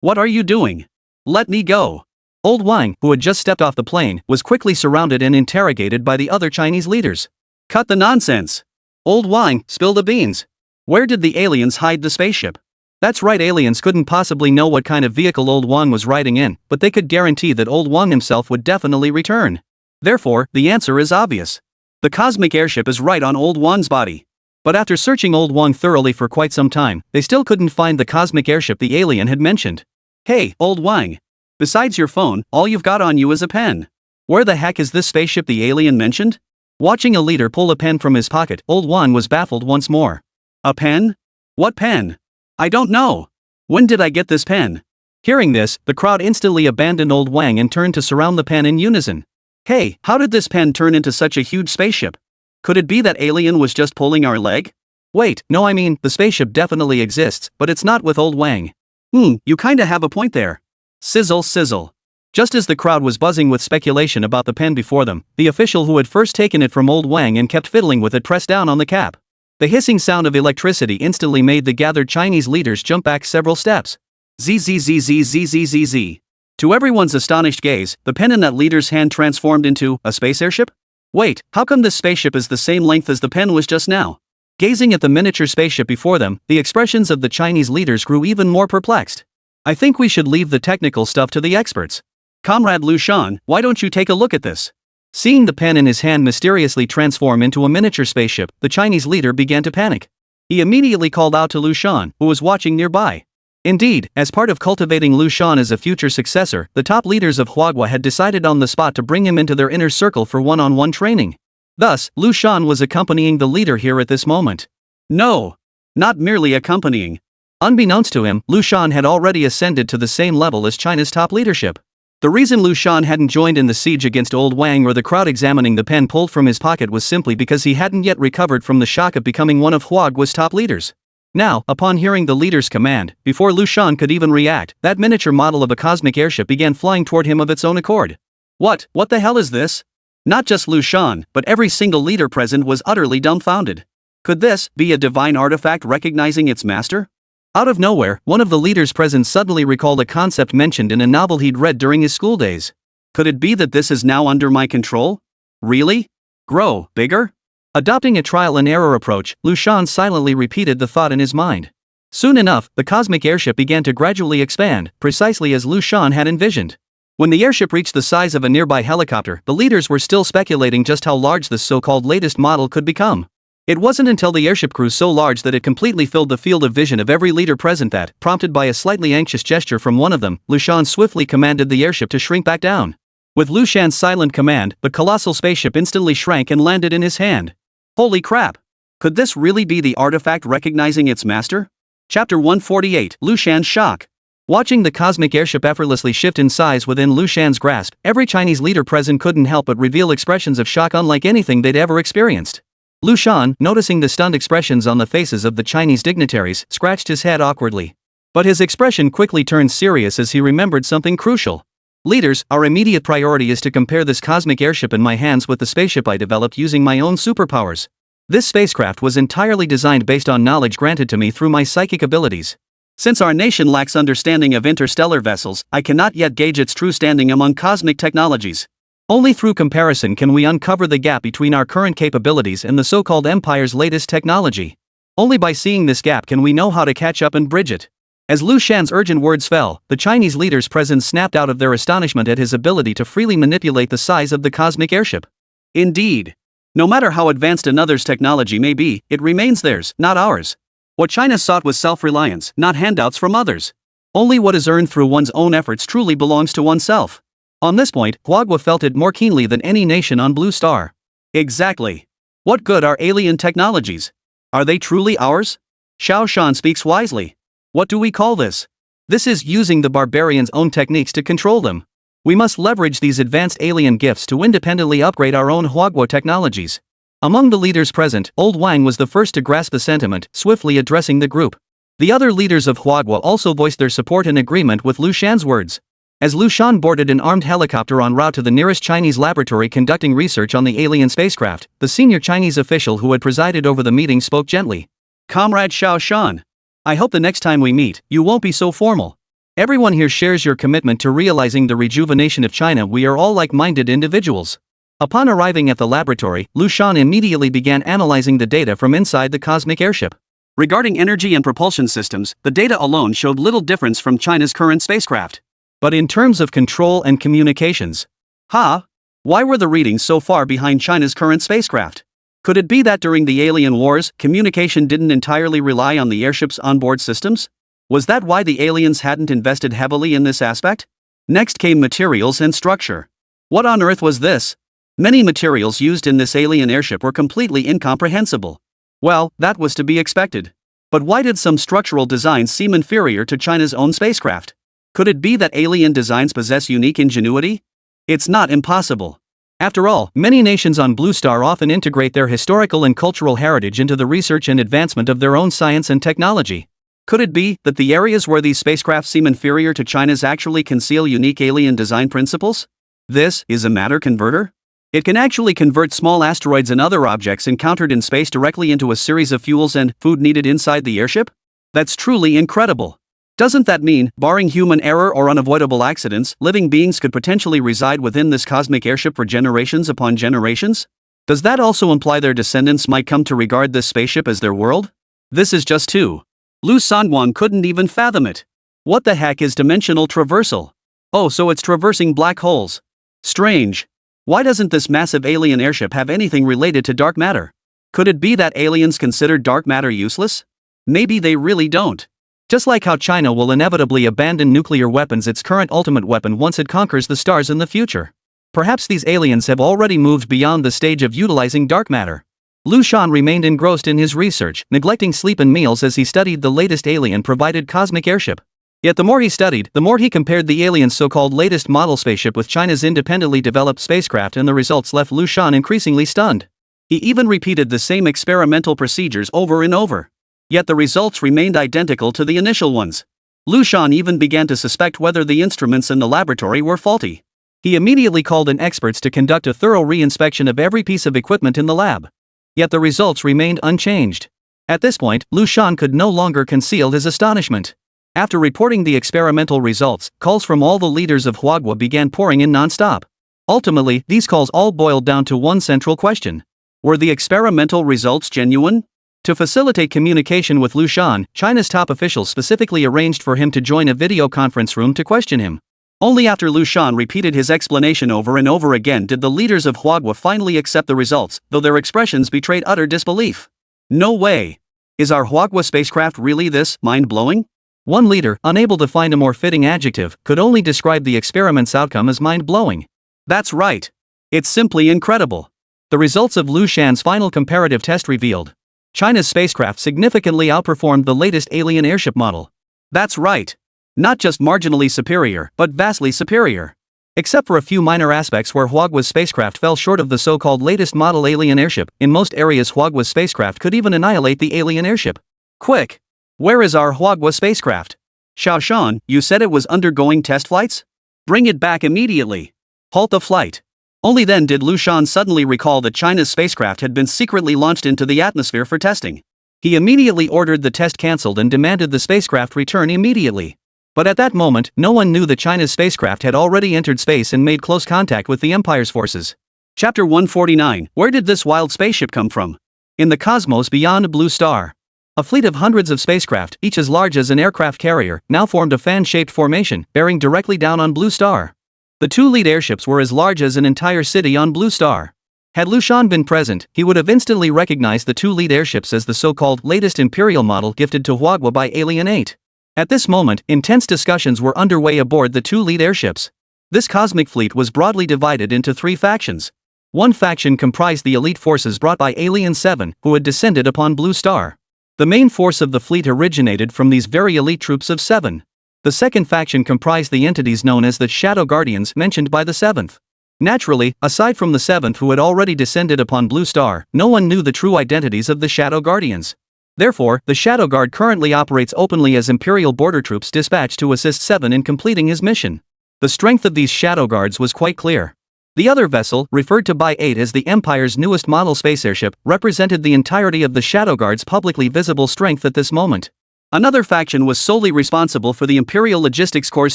What are you doing? Let me go! Old Wang, who had just stepped off the plane, was quickly surrounded and interrogated by the other Chinese leaders. Cut the nonsense! Old Wang, spill the beans! Where did the aliens hide the spaceship? That's right, aliens couldn't possibly know what kind of vehicle Old Wang was riding in, but they could guarantee that Old Wang himself would definitely return. Therefore, the answer is obvious. The cosmic airship is right on Old Wang's body. But after searching Old Wang thoroughly for quite some time, they still couldn't find the cosmic airship the alien had mentioned. Hey, Old Wang! Besides your phone, all you've got on you is a pen. Where the heck is this spaceship the alien mentioned? Watching a leader pull a pen from his pocket, Old Wang was baffled once more. A pen? What pen? I don't know. When did I get this pen? Hearing this, the crowd instantly abandoned Old Wang and turned to surround the pen in unison. Hey, how did this pen turn into such a huge spaceship? Could it be that alien was just pulling our leg? Wait, no, I mean, the spaceship definitely exists, but it's not with Old Wang. You kinda have a point there. Sizzle sizzle. Just as the crowd was buzzing with speculation about the pen before them, the official who had first taken it from Old Wang and kept fiddling with it pressed down on the cap. The hissing sound of electricity instantly made the gathered Chinese leaders jump back several steps. Zzzzzzzzzzz. To everyone's astonished gaze, the pen in that leader's hand transformed into a space airship? Wait, how come this spaceship is the same length as the pen was just now? Gazing at the miniature spaceship before them, the expressions of the Chinese leaders grew even more perplexed. I think we should leave the technical stuff to the experts. Comrade Liu Shan, why don't you take a look at this? Seeing the pen in his hand mysteriously transform into a miniature spaceship, the Chinese leader began to panic. He immediately called out to Liu Shan, who was watching nearby. Indeed, as part of cultivating Liu Shan as a future successor, the top leaders of Huagua had decided on the spot to bring him into their inner circle for one-on-one training. Thus, Liu Shan was accompanying the leader here at this moment. No, not merely accompanying. Unbeknownst to him, Liu Shan had already ascended to the same level as China's top leadership. The reason Liu Shan hadn't joined in the siege against Old Wang or the crowd examining the pen pulled from his pocket was simply because he hadn't yet recovered from the shock of becoming one of Huagua's top leaders. Now, upon hearing the leader's command, before Liu Shan could even react, that miniature model of a cosmic airship began flying toward him of its own accord. What the hell is this? Not just Liu Shan, but every single leader present was utterly dumbfounded. Could this be a divine artifact recognizing its master? Out of nowhere, one of the leaders present suddenly recalled a concept mentioned in a novel he'd read during his school days. Could it be that this is now under my control? Really? Grow bigger? Adopting a trial-and-error approach, Liu Shan silently repeated the thought in his mind. Soon enough, the cosmic airship began to gradually expand, precisely as Liu Shan had envisioned. When the airship reached the size of a nearby helicopter, the leaders were still speculating just how large this so-called latest model could become. It wasn't until the airship grew so large that it completely filled the field of vision of every leader present that, prompted by a slightly anxious gesture from one of them, Liu Shan swiftly commanded the airship to shrink back down. With Liu Shan's silent command, the colossal spaceship instantly shrank and landed in his hand. Holy crap! Could this really be the artifact recognizing its master? Chapter 148, Liu Shan's shock. Watching the cosmic airship effortlessly shift in size within Liu Shan's grasp, every Chinese leader present couldn't help but reveal expressions of shock unlike anything they'd ever experienced. Liu Shan, noticing the stunned expressions on the faces of the Chinese dignitaries, scratched his head awkwardly. But his expression quickly turned serious as he remembered something crucial. Leaders, our immediate priority is to compare this cosmic airship in my hands with the spaceship I developed using my own superpowers. This spacecraft was entirely designed based on knowledge granted to me through my psychic abilities. Since our nation lacks understanding of interstellar vessels, I cannot yet gauge its true standing among cosmic technologies. Only through comparison can we uncover the gap between our current capabilities and the so-called empire's latest technology. Only by seeing this gap can we know how to catch up and bridge it. As Liu Shan's urgent words fell, the Chinese leaders present snapped out of their astonishment at his ability to freely manipulate the size of the cosmic airship. Indeed. No matter how advanced another's technology may be, it remains theirs, not ours. What China sought was self-reliance, not handouts from others. Only what is earned through one's own efforts truly belongs to oneself. On this point, Huagua felt it more keenly than any nation on Blue Star. Exactly. What good are alien technologies? Are they truly ours? Xiao Shan speaks wisely. What do we call this? This is using the barbarians' own techniques to control them. We must leverage these advanced alien gifts to independently upgrade our own Huagua technologies. Among the leaders present, Old Wang was the first to grasp the sentiment, swiftly addressing the group. The other leaders of Huagua also voiced their support and agreement with Liu Shan's words. As Liu Shan boarded an armed helicopter en route to the nearest Chinese laboratory conducting research on the alien spacecraft, the senior Chinese official who had presided over the meeting spoke gently. Comrade Xiao Shan, I hope the next time we meet, you won't be so formal. Everyone here shares your commitment to realizing the rejuvenation of China. We are all like-minded individuals. Upon arriving at the laboratory, Liu Shan immediately began analyzing the data from inside the cosmic airship. Regarding energy and propulsion systems, the data alone showed little difference from China's current spacecraft. But in terms of control and communications, why were the readings so far behind China's current spacecraft? Could it be that during the alien wars, communication didn't entirely rely on the airship's onboard systems? Was that why the aliens hadn't invested heavily in this aspect? Next came materials and structure. What on earth was this? Many materials used in this alien airship were completely incomprehensible. Well, that was to be expected. But why did some structural designs seem inferior to China's own spacecraft? Could it be that alien designs possess unique ingenuity? It's not impossible. After all, many nations on Blue Star often integrate their historical and cultural heritage into the research and advancement of their own science and technology. Could it be that the areas where these spacecraft seem inferior to China's actually conceal unique alien design principles? This is a matter converter? It can actually convert small asteroids and other objects encountered in space directly into a series of fuels and food needed inside the airship? That's truly incredible. Doesn't that mean, barring human error or unavoidable accidents, living beings could potentially reside within this cosmic airship for generations upon generations? Does that also imply their descendants might come to regard this spaceship as their world? This is just too. Liu Sanguang couldn't even fathom it. What the heck is dimensional traversal? Oh, so it's traversing black holes. Strange. Why doesn't this massive alien airship have anything related to dark matter? Could it be that aliens consider dark matter useless? Maybe they really don't. Just like how China will inevitably abandon nuclear weapons, its current ultimate weapon, once it conquers the stars in the future. Perhaps these aliens have already moved beyond the stage of utilizing dark matter. Liu Shan remained engrossed in his research, neglecting sleep and meals as he studied the latest alien-provided cosmic airship. Yet the more he studied, the more he compared the alien's so-called latest model spaceship with China's independently developed spacecraft, and the results left Liu Shan increasingly stunned. He even repeated the same experimental procedures over and over. Yet the results remained identical to the initial ones. Liu Shan even began to suspect whether the instruments in the laboratory were faulty. He immediately called in experts to conduct a thorough re-inspection of every piece of equipment in the lab. Yet the results remained unchanged. At this point, Liu Shan could no longer conceal his astonishment. After reporting the experimental results, calls from all the leaders of Huagua began pouring in non-stop. Ultimately, these calls all boiled down to one central question. Were the experimental results genuine? To facilitate communication with Liu Shan, China's top officials specifically arranged for him to join a video conference room to question him. Only after Liu Shan repeated his explanation over and over again did the leaders of Huagua finally accept the results, though their expressions betrayed utter disbelief. No way! Is our Huagua spacecraft really this mind-blowing? One leader, unable to find a more fitting adjective, could only describe the experiment's outcome as mind-blowing. That's right. It's simply incredible. The results of Liu Shan's final comparative test revealed China's spacecraft significantly outperformed the latest alien airship model. That's right. Not just marginally superior, but vastly superior. Except for a few minor aspects where Huagua's spacecraft fell short of the so-called latest model alien airship, in most areas Huagua's spacecraft could even annihilate the alien airship. Quick! Where is our Huagua spacecraft? Xiao Shan, you said it was undergoing test flights? Bring it back immediately. Halt the flight. Only then did Liu Shan suddenly recall that China's spacecraft had been secretly launched into the atmosphere for testing. He immediately ordered the test cancelled and demanded the spacecraft return immediately. But at that moment, no one knew that China's spacecraft had already entered space and made close contact with the Empire's forces. Chapter 149. Where did this wild spaceship come from? In the cosmos beyond Blue Star. A fleet of hundreds of spacecraft, each as large as an aircraft carrier, now formed a fan-shaped formation, bearing directly down on Blue Star. The two lead airships were as large as an entire city on Blue Star. Had Liu Shan been present, he would have instantly recognized the two lead airships as the so-called latest Imperial model gifted to Huagua by Alien 8. At this moment, intense discussions were underway aboard the two lead airships. This cosmic fleet was broadly divided into three factions. One faction comprised the elite forces brought by Alien 7, who had descended upon Blue Star. The main force of the fleet originated from these very elite troops of 7. The second faction comprised the entities known as the Shadow Guardians mentioned by the 7th. Naturally, aside from the 7th who had already descended upon Blue Star, no one knew the true identities of the Shadow Guardians. Therefore, the Shadow Guard currently operates openly as Imperial border troops dispatched to assist 7 in completing his mission. The strength of these Shadow Guards was quite clear. The other vessel, referred to by 8 as the Empire's newest model space airship, represented the entirety of the Shadow Guard's publicly visible strength at this moment. Another faction was solely responsible for the Imperial Logistics Corps'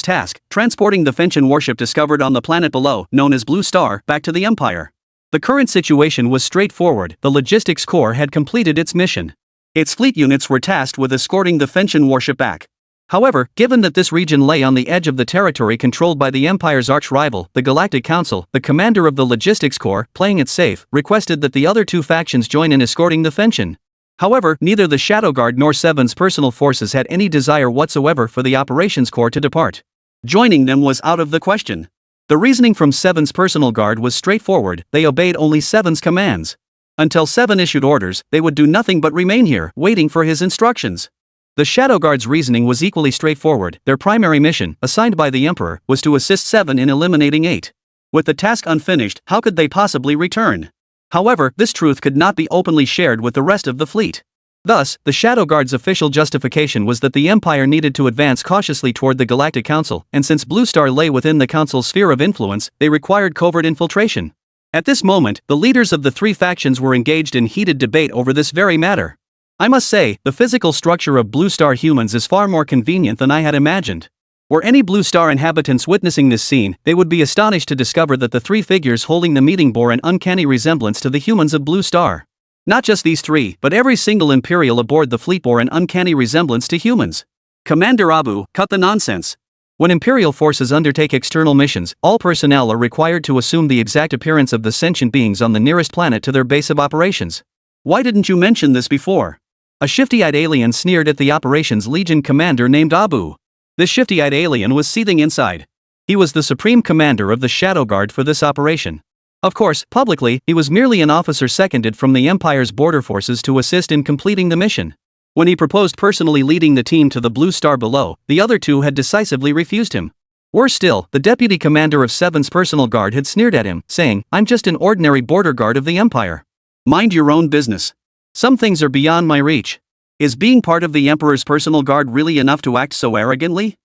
task, transporting the Fenchen warship discovered on the planet below, known as Blue Star, back to the Empire. The current situation was straightforward. The Logistics Corps had completed its mission. Its fleet units were tasked with escorting the Fenchen warship back. However, given that this region lay on the edge of the territory controlled by the Empire's arch-rival, the Galactic Council, the commander of the Logistics Corps, playing it safe, requested that the other two factions join in escorting the Fenchen. However, neither the Shadow Guard nor 7's personal forces had any desire whatsoever for the Operations Corps to depart. Joining them was out of the question. The reasoning from 7's personal guard was straightforward: they obeyed only 7's commands. Until 7 issued orders, they would do nothing but remain here, waiting for his instructions. The Shadow Guard's reasoning was equally straightforward. Their primary mission, assigned by the Emperor, was to assist 7 in eliminating 8. With the task unfinished, how could they possibly return? However, this truth could not be openly shared with the rest of the fleet. Thus, the Shadow Guard's official justification was that the Empire needed to advance cautiously toward the Galactic Council, and since Blue Star lay within the Council's sphere of influence, they required covert infiltration. At this moment, the leaders of the three factions were engaged in heated debate over this very matter. I must say, the physical structure of Blue Star humans is far more convenient than I had imagined. Were any Blue Star inhabitants witnessing this scene, they would be astonished to discover that the three figures holding the meeting bore an uncanny resemblance to the humans of Blue Star. Not just these three, but every single Imperial aboard the fleet bore an uncanny resemblance to humans. Commander Abu, cut the nonsense. When Imperial forces undertake external missions, all personnel are required to assume the exact appearance of the sentient beings on the nearest planet to their base of operations. Why didn't you mention this before? A shifty-eyed alien sneered at the Operations Legion commander named Abu. This shifty-eyed alien was seething inside. He was the supreme commander of the Shadow Guard for this operation. Of course, publicly, he was merely an officer seconded from the Empire's border forces to assist in completing the mission. When he proposed personally leading the team to the Blue Star below, the other two had decisively refused him. Worse still, the deputy commander of 7's personal guard had sneered at him, saying, "I'm just an ordinary border guard of the Empire. Mind your own business. Some things are beyond my reach." Is being part of the Emperor's personal guard really enough to act so arrogantly?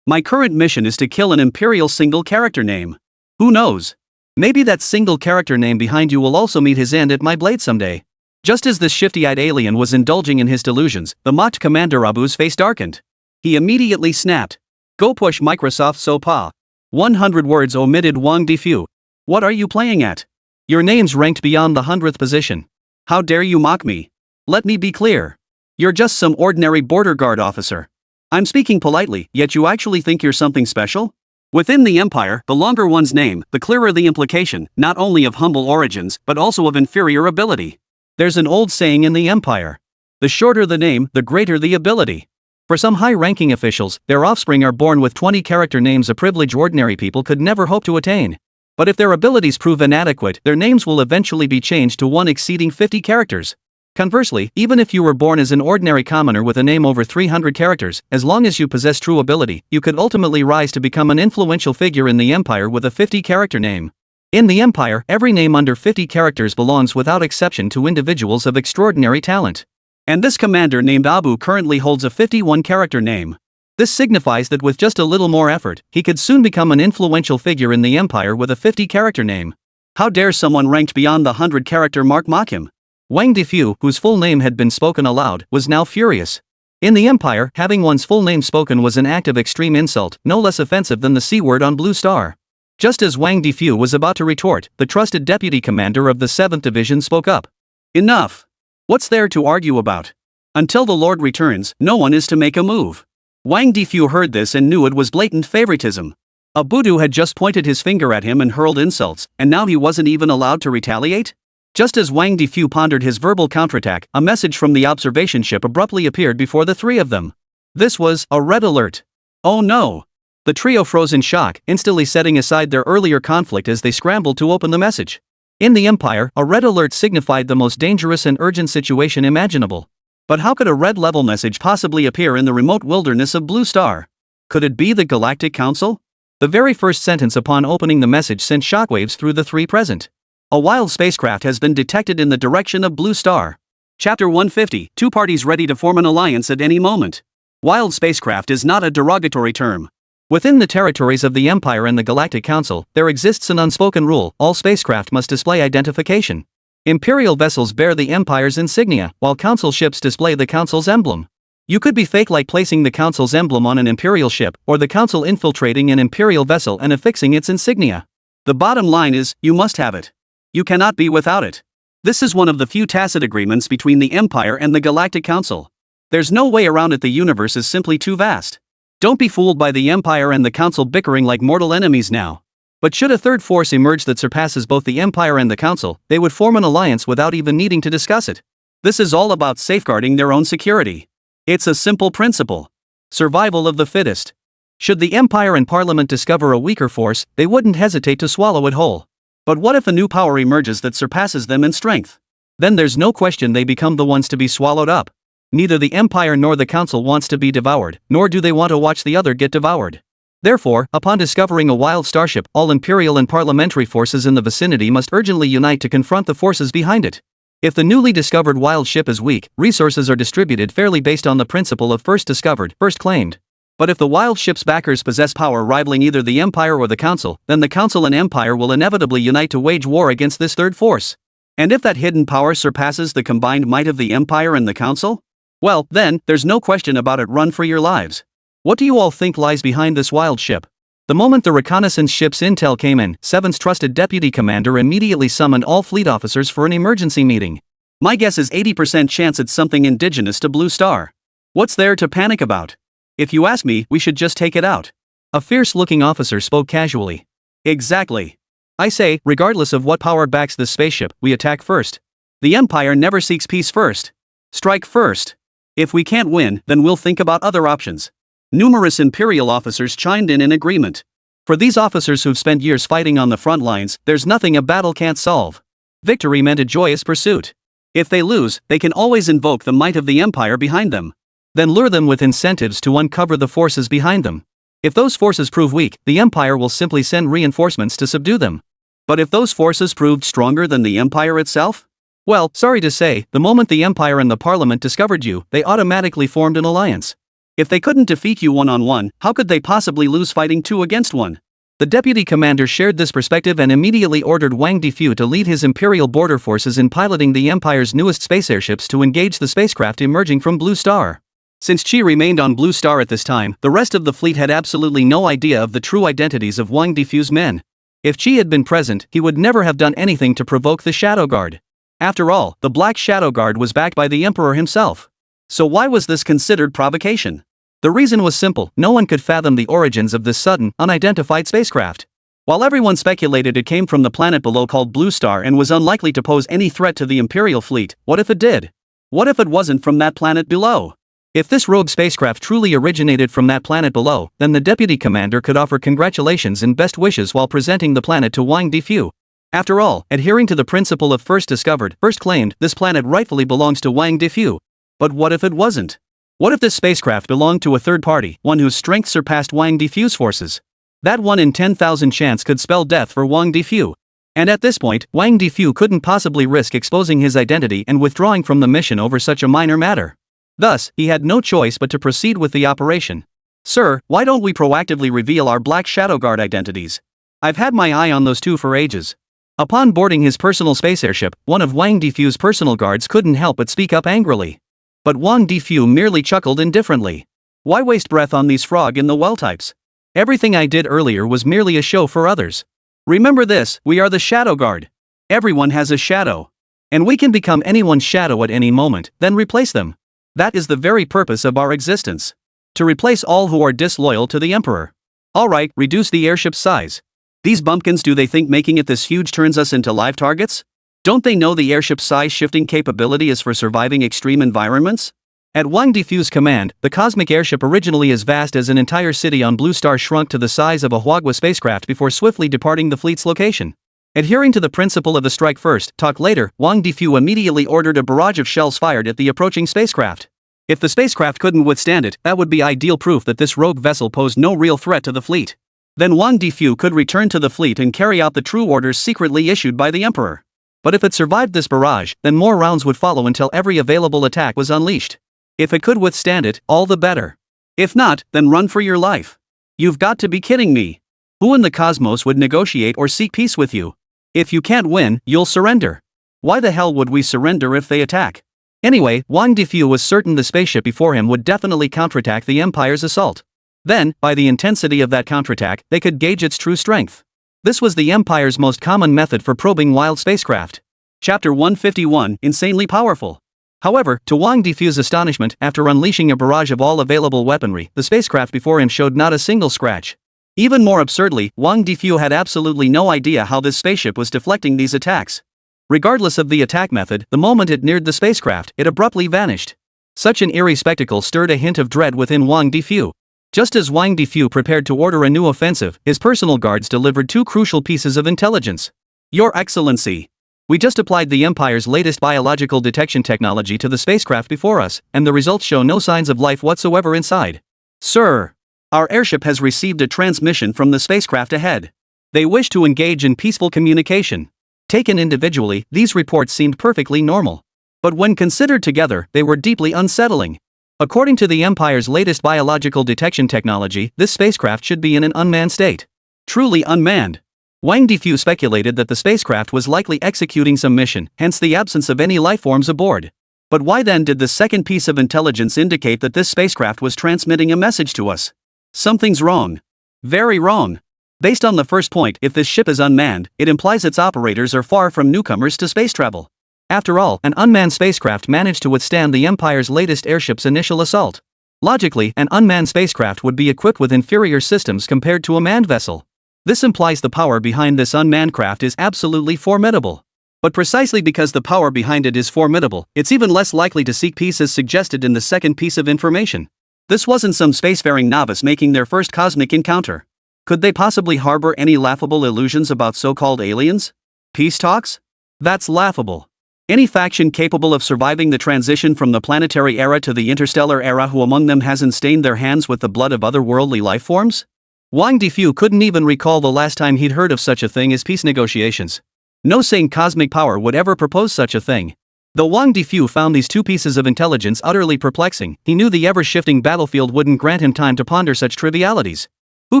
My current mission is to kill an Imperial single character name. Who knows? Maybe that single character name behind you will also meet his end at my blade someday. Just as this shifty-eyed alien was indulging in his delusions, the mocked Commander Abu's face darkened. He immediately snapped. Go push Microsoft so pa. 100 words omitted Wang Defu. What are you playing at? Your name's ranked beyond the 100th position. How dare you mock me? Let me be clear. You're just some ordinary border guard officer. I'm speaking politely, yet you actually think you're something special? Within the Empire, the longer one's name, the clearer the implication, not only of humble origins, but also of inferior ability. There's an old saying in the Empire. The shorter the name, the greater the ability. For some high-ranking officials, their offspring are born with 20 character names, a privilege ordinary people could never hope to attain. But if their abilities prove inadequate, their names will eventually be changed to one exceeding 50 characters. Conversely, even if you were born as an ordinary commoner with a name over 300 characters, as long as you possess true ability, you could ultimately rise to become an influential figure in the Empire with a 50-character name. In the Empire, every name under 50 characters belongs without exception to individuals of extraordinary talent. And this commander named Abu currently holds a 51-character name. This signifies that with just a little more effort, he could soon become an influential figure in the Empire with a 50-character name. How dare someone ranked beyond the 100-character mark mock him? Wang Defu, whose full name had been spoken aloud, was now furious. In the Empire, having one's full name spoken was an act of extreme insult, no less offensive than the C-word on Blue Star. Just as Wang Defu was about to retort, the trusted deputy commander of the 7th Division spoke up. Enough! What's there to argue about? Until the Lord returns, no one is to make a move. Wang Defu heard this and knew it was blatant favoritism. Abudu had just pointed his finger at him and hurled insults, and now he wasn't even allowed to retaliate? Just as Wang Defu pondered his verbal counterattack, a message from the observation ship abruptly appeared before the three of them. This was a red alert. Oh no! The trio froze in shock, instantly setting aside their earlier conflict as they scrambled to open the message. In the Empire, a red alert signified the most dangerous and urgent situation imaginable. But how could a red-level message possibly appear in the remote wilderness of Blue Star? Could it be the Galactic Council? The very first sentence upon opening the message sent shockwaves through the three present. A wild spacecraft has been detected in the direction of Blue Star. Chapter 150, two parties ready to form an alliance at any moment. Wild spacecraft is not a derogatory term. Within the territories of the Empire and the Galactic Council, there exists an unspoken rule: all spacecraft must display identification. Imperial vessels bear the Empire's insignia, while Council ships display the Council's emblem. You could be fake, like placing the Council's emblem on an Imperial ship, or the Council infiltrating an Imperial vessel and affixing its insignia. The bottom line is, you must have it. You cannot be without it. This is one of the few tacit agreements between the Empire and the Galactic Council. There's no way around it. The universe is simply too vast. Don't be fooled by the Empire and the Council bickering like mortal enemies now. But should a third force emerge that surpasses both the Empire and the Council, they would form an alliance without even needing to discuss it. This is all about safeguarding their own security. It's a simple principle. Survival of the fittest. Should the Empire and Parliament discover a weaker force, they wouldn't hesitate to swallow it whole. But what if a new power emerges that surpasses them in strength? Then there's no question they become the ones to be swallowed up. Neither the Empire nor the Council wants to be devoured, nor do they want to watch the other get devoured. Therefore, upon discovering a wild starship, all Imperial and Parliamentary forces in the vicinity must urgently unite to confront the forces behind it. If the newly discovered wild ship is weak, resources are distributed fairly based on the principle of first discovered, first claimed. But if the wild ship's backers possess power rivaling either the Empire or the Council, then the Council and Empire will inevitably unite to wage war against this third force. And if that hidden power surpasses the combined might of the Empire and the Council? Well, then, there's no question about it. Run for your lives. What do you all think lies behind this wild ship? The moment the reconnaissance ship's intel came in, Seven's trusted deputy commander immediately summoned all fleet officers for an emergency meeting. My guess is 80% chance it's something indigenous to Blue Star. What's there to panic about? If you ask me, we should just take it out. A fierce-looking officer spoke casually. Exactly. I say, regardless of what power backs this spaceship, we attack first. The Empire never seeks peace first. Strike first. If we can't win, then we'll think about other options. Numerous Imperial officers chimed in agreement. For these officers who've spent years fighting on the front lines, there's nothing a battle can't solve. Victory meant a joyous pursuit. If they lose, they can always invoke the might of the Empire behind them. Then lure them with incentives to uncover the forces behind them. If those forces prove weak, the Empire will simply send reinforcements to subdue them. But if those forces proved stronger than the Empire itself? Well, sorry to say, the moment the Empire and the Parliament discovered you, they automatically formed an alliance. If they couldn't defeat you one-on-one, how could they possibly lose fighting 2 against 1? The deputy commander shared this perspective and immediately ordered Wang Defu to lead his Imperial border forces in piloting the Empire's newest space airships to engage the spacecraft emerging from Blue Star. Since Qi remained on Blue Star at this time, the rest of the fleet had absolutely no idea of the true identities of Wang Defu's men. If Qi had been present, he would never have done anything to provoke the Shadow Guard. After all, the Black Shadow Guard was backed by the Emperor himself. So why was this considered provocation? The reason was simple: no one could fathom the origins of this sudden, unidentified spacecraft. While everyone speculated it came from the planet below called Blue Star and was unlikely to pose any threat to the Imperial fleet, what if it did? What if it wasn't from that planet below? If this rogue spacecraft truly originated from that planet below, then the deputy commander could offer congratulations and best wishes while presenting the planet to Wang Defu. After all, adhering to the principle of first discovered, first claimed, this planet rightfully belongs to Wang Defu. But what if it wasn't? What if this spacecraft belonged to a third party, one whose strength surpassed Wang Defu's forces? That 1 in 10,000 chance could spell death for Wang Defu. And at this point, Wang Defu couldn't possibly risk exposing his identity and withdrawing from the mission over such a minor matter. Thus, he had no choice but to proceed with the operation. Sir, why don't we proactively reveal our Black Shadow Guard identities? I've had my eye on those two for ages. Upon boarding his personal space airship, one of Wang Defu's personal guards couldn't help but speak up angrily. But Wang Defu merely chuckled indifferently. Why waste breath on these frog-in-the-well types? Everything I did earlier was merely a show for others. Remember this: we are the Shadow Guard. Everyone has a shadow. And we can become anyone's shadow at any moment, then replace them. That is the very purpose of our existence. To replace all who are disloyal to the Emperor. Alright, reduce the airship's size. These bumpkins, do they think making it this huge turns us into live targets? Don't they know the airship's size shifting capability is for surviving extreme environments? At Wang Defu's command, the cosmic airship, originally as vast as an entire city on Blue Star, shrunk to the size of a Huagua spacecraft before swiftly departing the fleet's location. Adhering to the principle of the strike first, talk later, Wang Defu immediately ordered a barrage of shells fired at the approaching spacecraft. If the spacecraft couldn't withstand it, that would be ideal proof that this rogue vessel posed no real threat to the fleet. Then Wang Defu could return to the fleet and carry out the true orders secretly issued by the Emperor. But if it survived this barrage, then more rounds would follow until every available attack was unleashed. If it could withstand it, all the better. If not, then run for your life. You've got to be kidding me. Who in the cosmos would negotiate or seek peace with you? If you can't win, you'll surrender. Why the hell would we surrender if they attack? Anyway, Wang Defu was certain the spaceship before him would definitely counterattack the Empire's assault. Then, by the intensity of that counterattack, they could gauge its true strength. This was the Empire's most common method for probing wild spacecraft. Chapter 151, Insanely Powerful. However, to Wang Defu's astonishment, after unleashing a barrage of all available weaponry, the spacecraft before him showed not a single scratch. Even more absurdly, Wang Defu had absolutely no idea how this spaceship was deflecting these attacks. Regardless of the attack method, the moment it neared the spacecraft, it abruptly vanished. Such an eerie spectacle stirred a hint of dread within Wang Defu. Just as Wang Defu prepared to order a new offensive, his personal guards delivered two crucial pieces of intelligence. Your Excellency, we just applied the Empire's latest biological detection technology to the spacecraft before us, and the results show no signs of life whatsoever inside. Sir, our airship has received a transmission from the spacecraft ahead. They wish to engage in peaceful communication. Taken individually, these reports seemed perfectly normal. But when considered together, they were deeply unsettling. According to the Empire's latest biological detection technology, this spacecraft should be in an unmanned state. Truly unmanned. Wang Defu speculated that the spacecraft was likely executing some mission, hence the absence of any lifeforms aboard. But why then did the second piece of intelligence indicate that this spacecraft was transmitting a message to us? Something's wrong. Very wrong. Based on the first point, if this ship is unmanned, it implies its operators are far from newcomers to space travel. After all, an unmanned spacecraft managed to withstand the Empire's latest airship's initial assault. Logically, an unmanned spacecraft would be equipped with inferior systems compared to a manned vessel. This implies the power behind this unmanned craft is absolutely formidable. But precisely because the power behind it is formidable, it's even less likely to seek peace as suggested in the second piece of information. This wasn't some spacefaring novice making their first cosmic encounter. Could they possibly harbor any laughable illusions about so-called aliens? Peace talks? That's laughable. Any faction capable of surviving the transition from the planetary era to the interstellar era, who among them hasn't stained their hands with the blood of otherworldly lifeforms? Wang Defu couldn't even recall the last time he'd heard of such a thing as peace negotiations. No sane cosmic power would ever propose such a thing. Though Wang Defu found these two pieces of intelligence utterly perplexing, he knew the ever-shifting battlefield wouldn't grant him time to ponder such trivialities. Who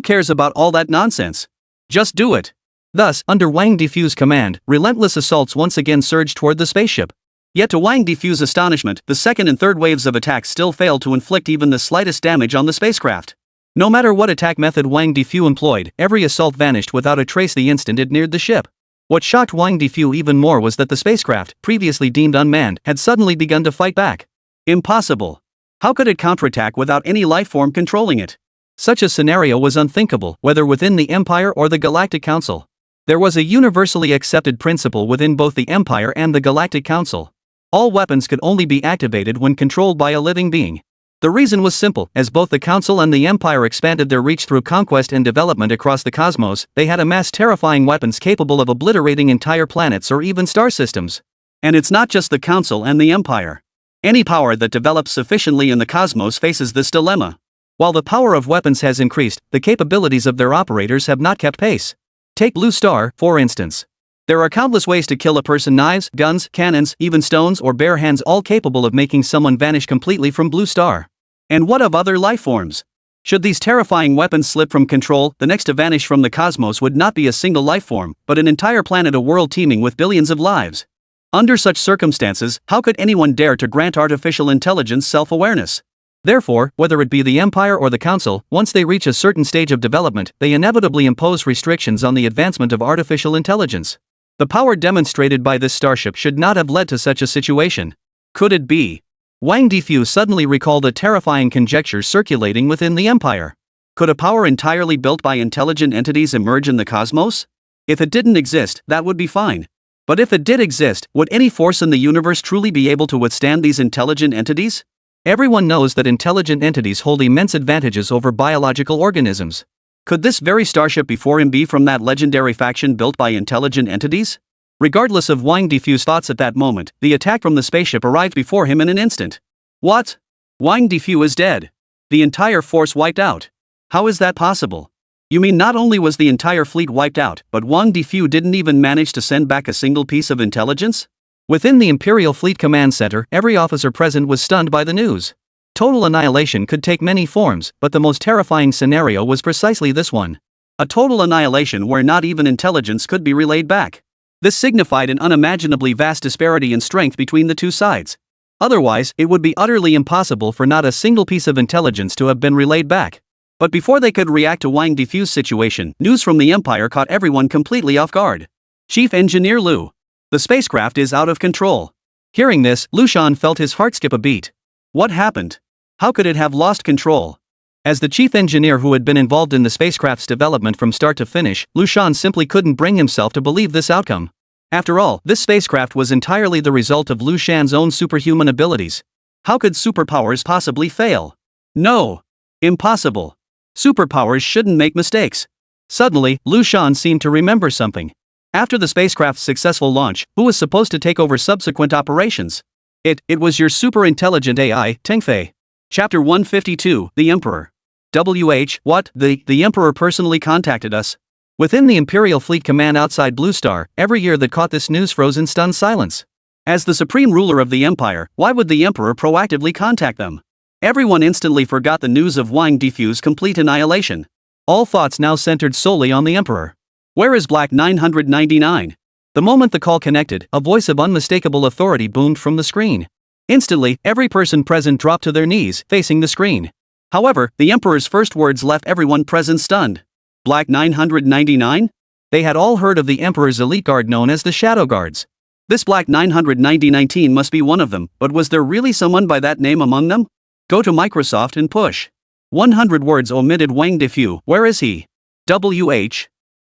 cares about all that nonsense? Just do it. Thus, under Wang Defu's command, relentless assaults once again surged toward the spaceship. Yet to Wang Defu's astonishment, the second and third waves of attacks still failed to inflict even the slightest damage on the spacecraft. No matter what attack method Wang Defu employed, every assault vanished without a trace the instant it neared the ship. What shocked Wang Defu even more was that the spacecraft, previously deemed unmanned, had suddenly begun to fight back. Impossible. How could it counterattack without any life form controlling it? Such a scenario was unthinkable, whether within the Empire or the Galactic Council. There was a universally accepted principle within both the Empire and the Galactic Council. All weapons could only be activated when controlled by a living being. The reason was simple: as both the Council and the Empire expanded their reach through conquest and development across the cosmos, they had amassed terrifying weapons capable of obliterating entire planets or even star systems. And it's not just the Council and the Empire. Any power that develops sufficiently in the cosmos faces this dilemma. While the power of weapons has increased, the capabilities of their operators have not kept pace. Take Blue Star, for instance. There are countless ways to kill a person: knives, guns, cannons, even stones or bare hands, all capable of making someone vanish completely from Blue Star. And what of other life forms? Should these terrifying weapons slip from control, the next to vanish from the cosmos would not be a single life form, but an entire planet, a world teeming with billions of lives. Under such circumstances, how could anyone dare to grant artificial intelligence self-awareness? Therefore, whether it be the Empire or the Council, once they reach a certain stage of development, they inevitably impose restrictions on the advancement of artificial intelligence. The power demonstrated by this starship should not have led to such a situation. Could it be? Wang Defu suddenly recalled a terrifying conjecture circulating within the Empire. Could a power entirely built by intelligent entities emerge in the cosmos? If it didn't exist, that would be fine. But if it did exist, would any force in the universe truly be able to withstand these intelligent entities? Everyone knows that intelligent entities hold immense advantages over biological organisms. Could this very starship before him be from that legendary faction built by intelligent entities? Regardless of Wang Defu's thoughts at that moment, the attack from the spaceship arrived before him in an instant. What? Wang Defu is dead. The entire force wiped out. How is that possible? You mean not only was the entire fleet wiped out, but Wang Defu didn't even manage to send back a single piece of intelligence? Within the Imperial Fleet Command Center, every officer present was stunned by the news. Total annihilation could take many forms, but the most terrifying scenario was precisely this one. A total annihilation where not even intelligence could be relayed back. This signified an unimaginably vast disparity in strength between the two sides. Otherwise, it would be utterly impossible for not a single piece of intelligence to have been relayed back. But before they could react to Wang Defu's situation, news from the Empire caught everyone completely off guard. Chief Engineer Liu. The spacecraft is out of control. Hearing this, Liu Shan felt his heart skip a beat. What happened? How could it have lost control? As the chief engineer who had been involved in the spacecraft's development from start to finish, Liu Shan simply couldn't bring himself to believe this outcome. After all, this spacecraft was entirely the result of Liu Shan's own superhuman abilities. How could superpowers possibly fail? No. Impossible. Superpowers shouldn't make mistakes. Suddenly, Liu Shan seemed to remember something. After the spacecraft's successful launch, who was supposed to take over subsequent operations? It was your super-intelligent AI, Tengfei. Chapter 152, The Emperor. What? The Emperor personally contacted us. Within the Imperial Fleet Command outside Blue Star, every ear that caught this news froze in stunned silence. As the supreme ruler of the Empire, why would the Emperor proactively contact them? Everyone instantly forgot the news of Wang Defu's complete annihilation. All thoughts now centered solely on the Emperor. Where is Black 999? The moment the call connected, a voice of unmistakable authority boomed from the screen. Instantly, every person present dropped to their knees, facing the screen. However, the Emperor's first words left everyone present stunned. Black 999? They had all heard of the Emperor's elite guard known as the Shadow Guards. This Black 999 must be one of them, but was there really someone by that name among them? Go to Microsoft and push. 100 words omitted. Wang Defu, where is he?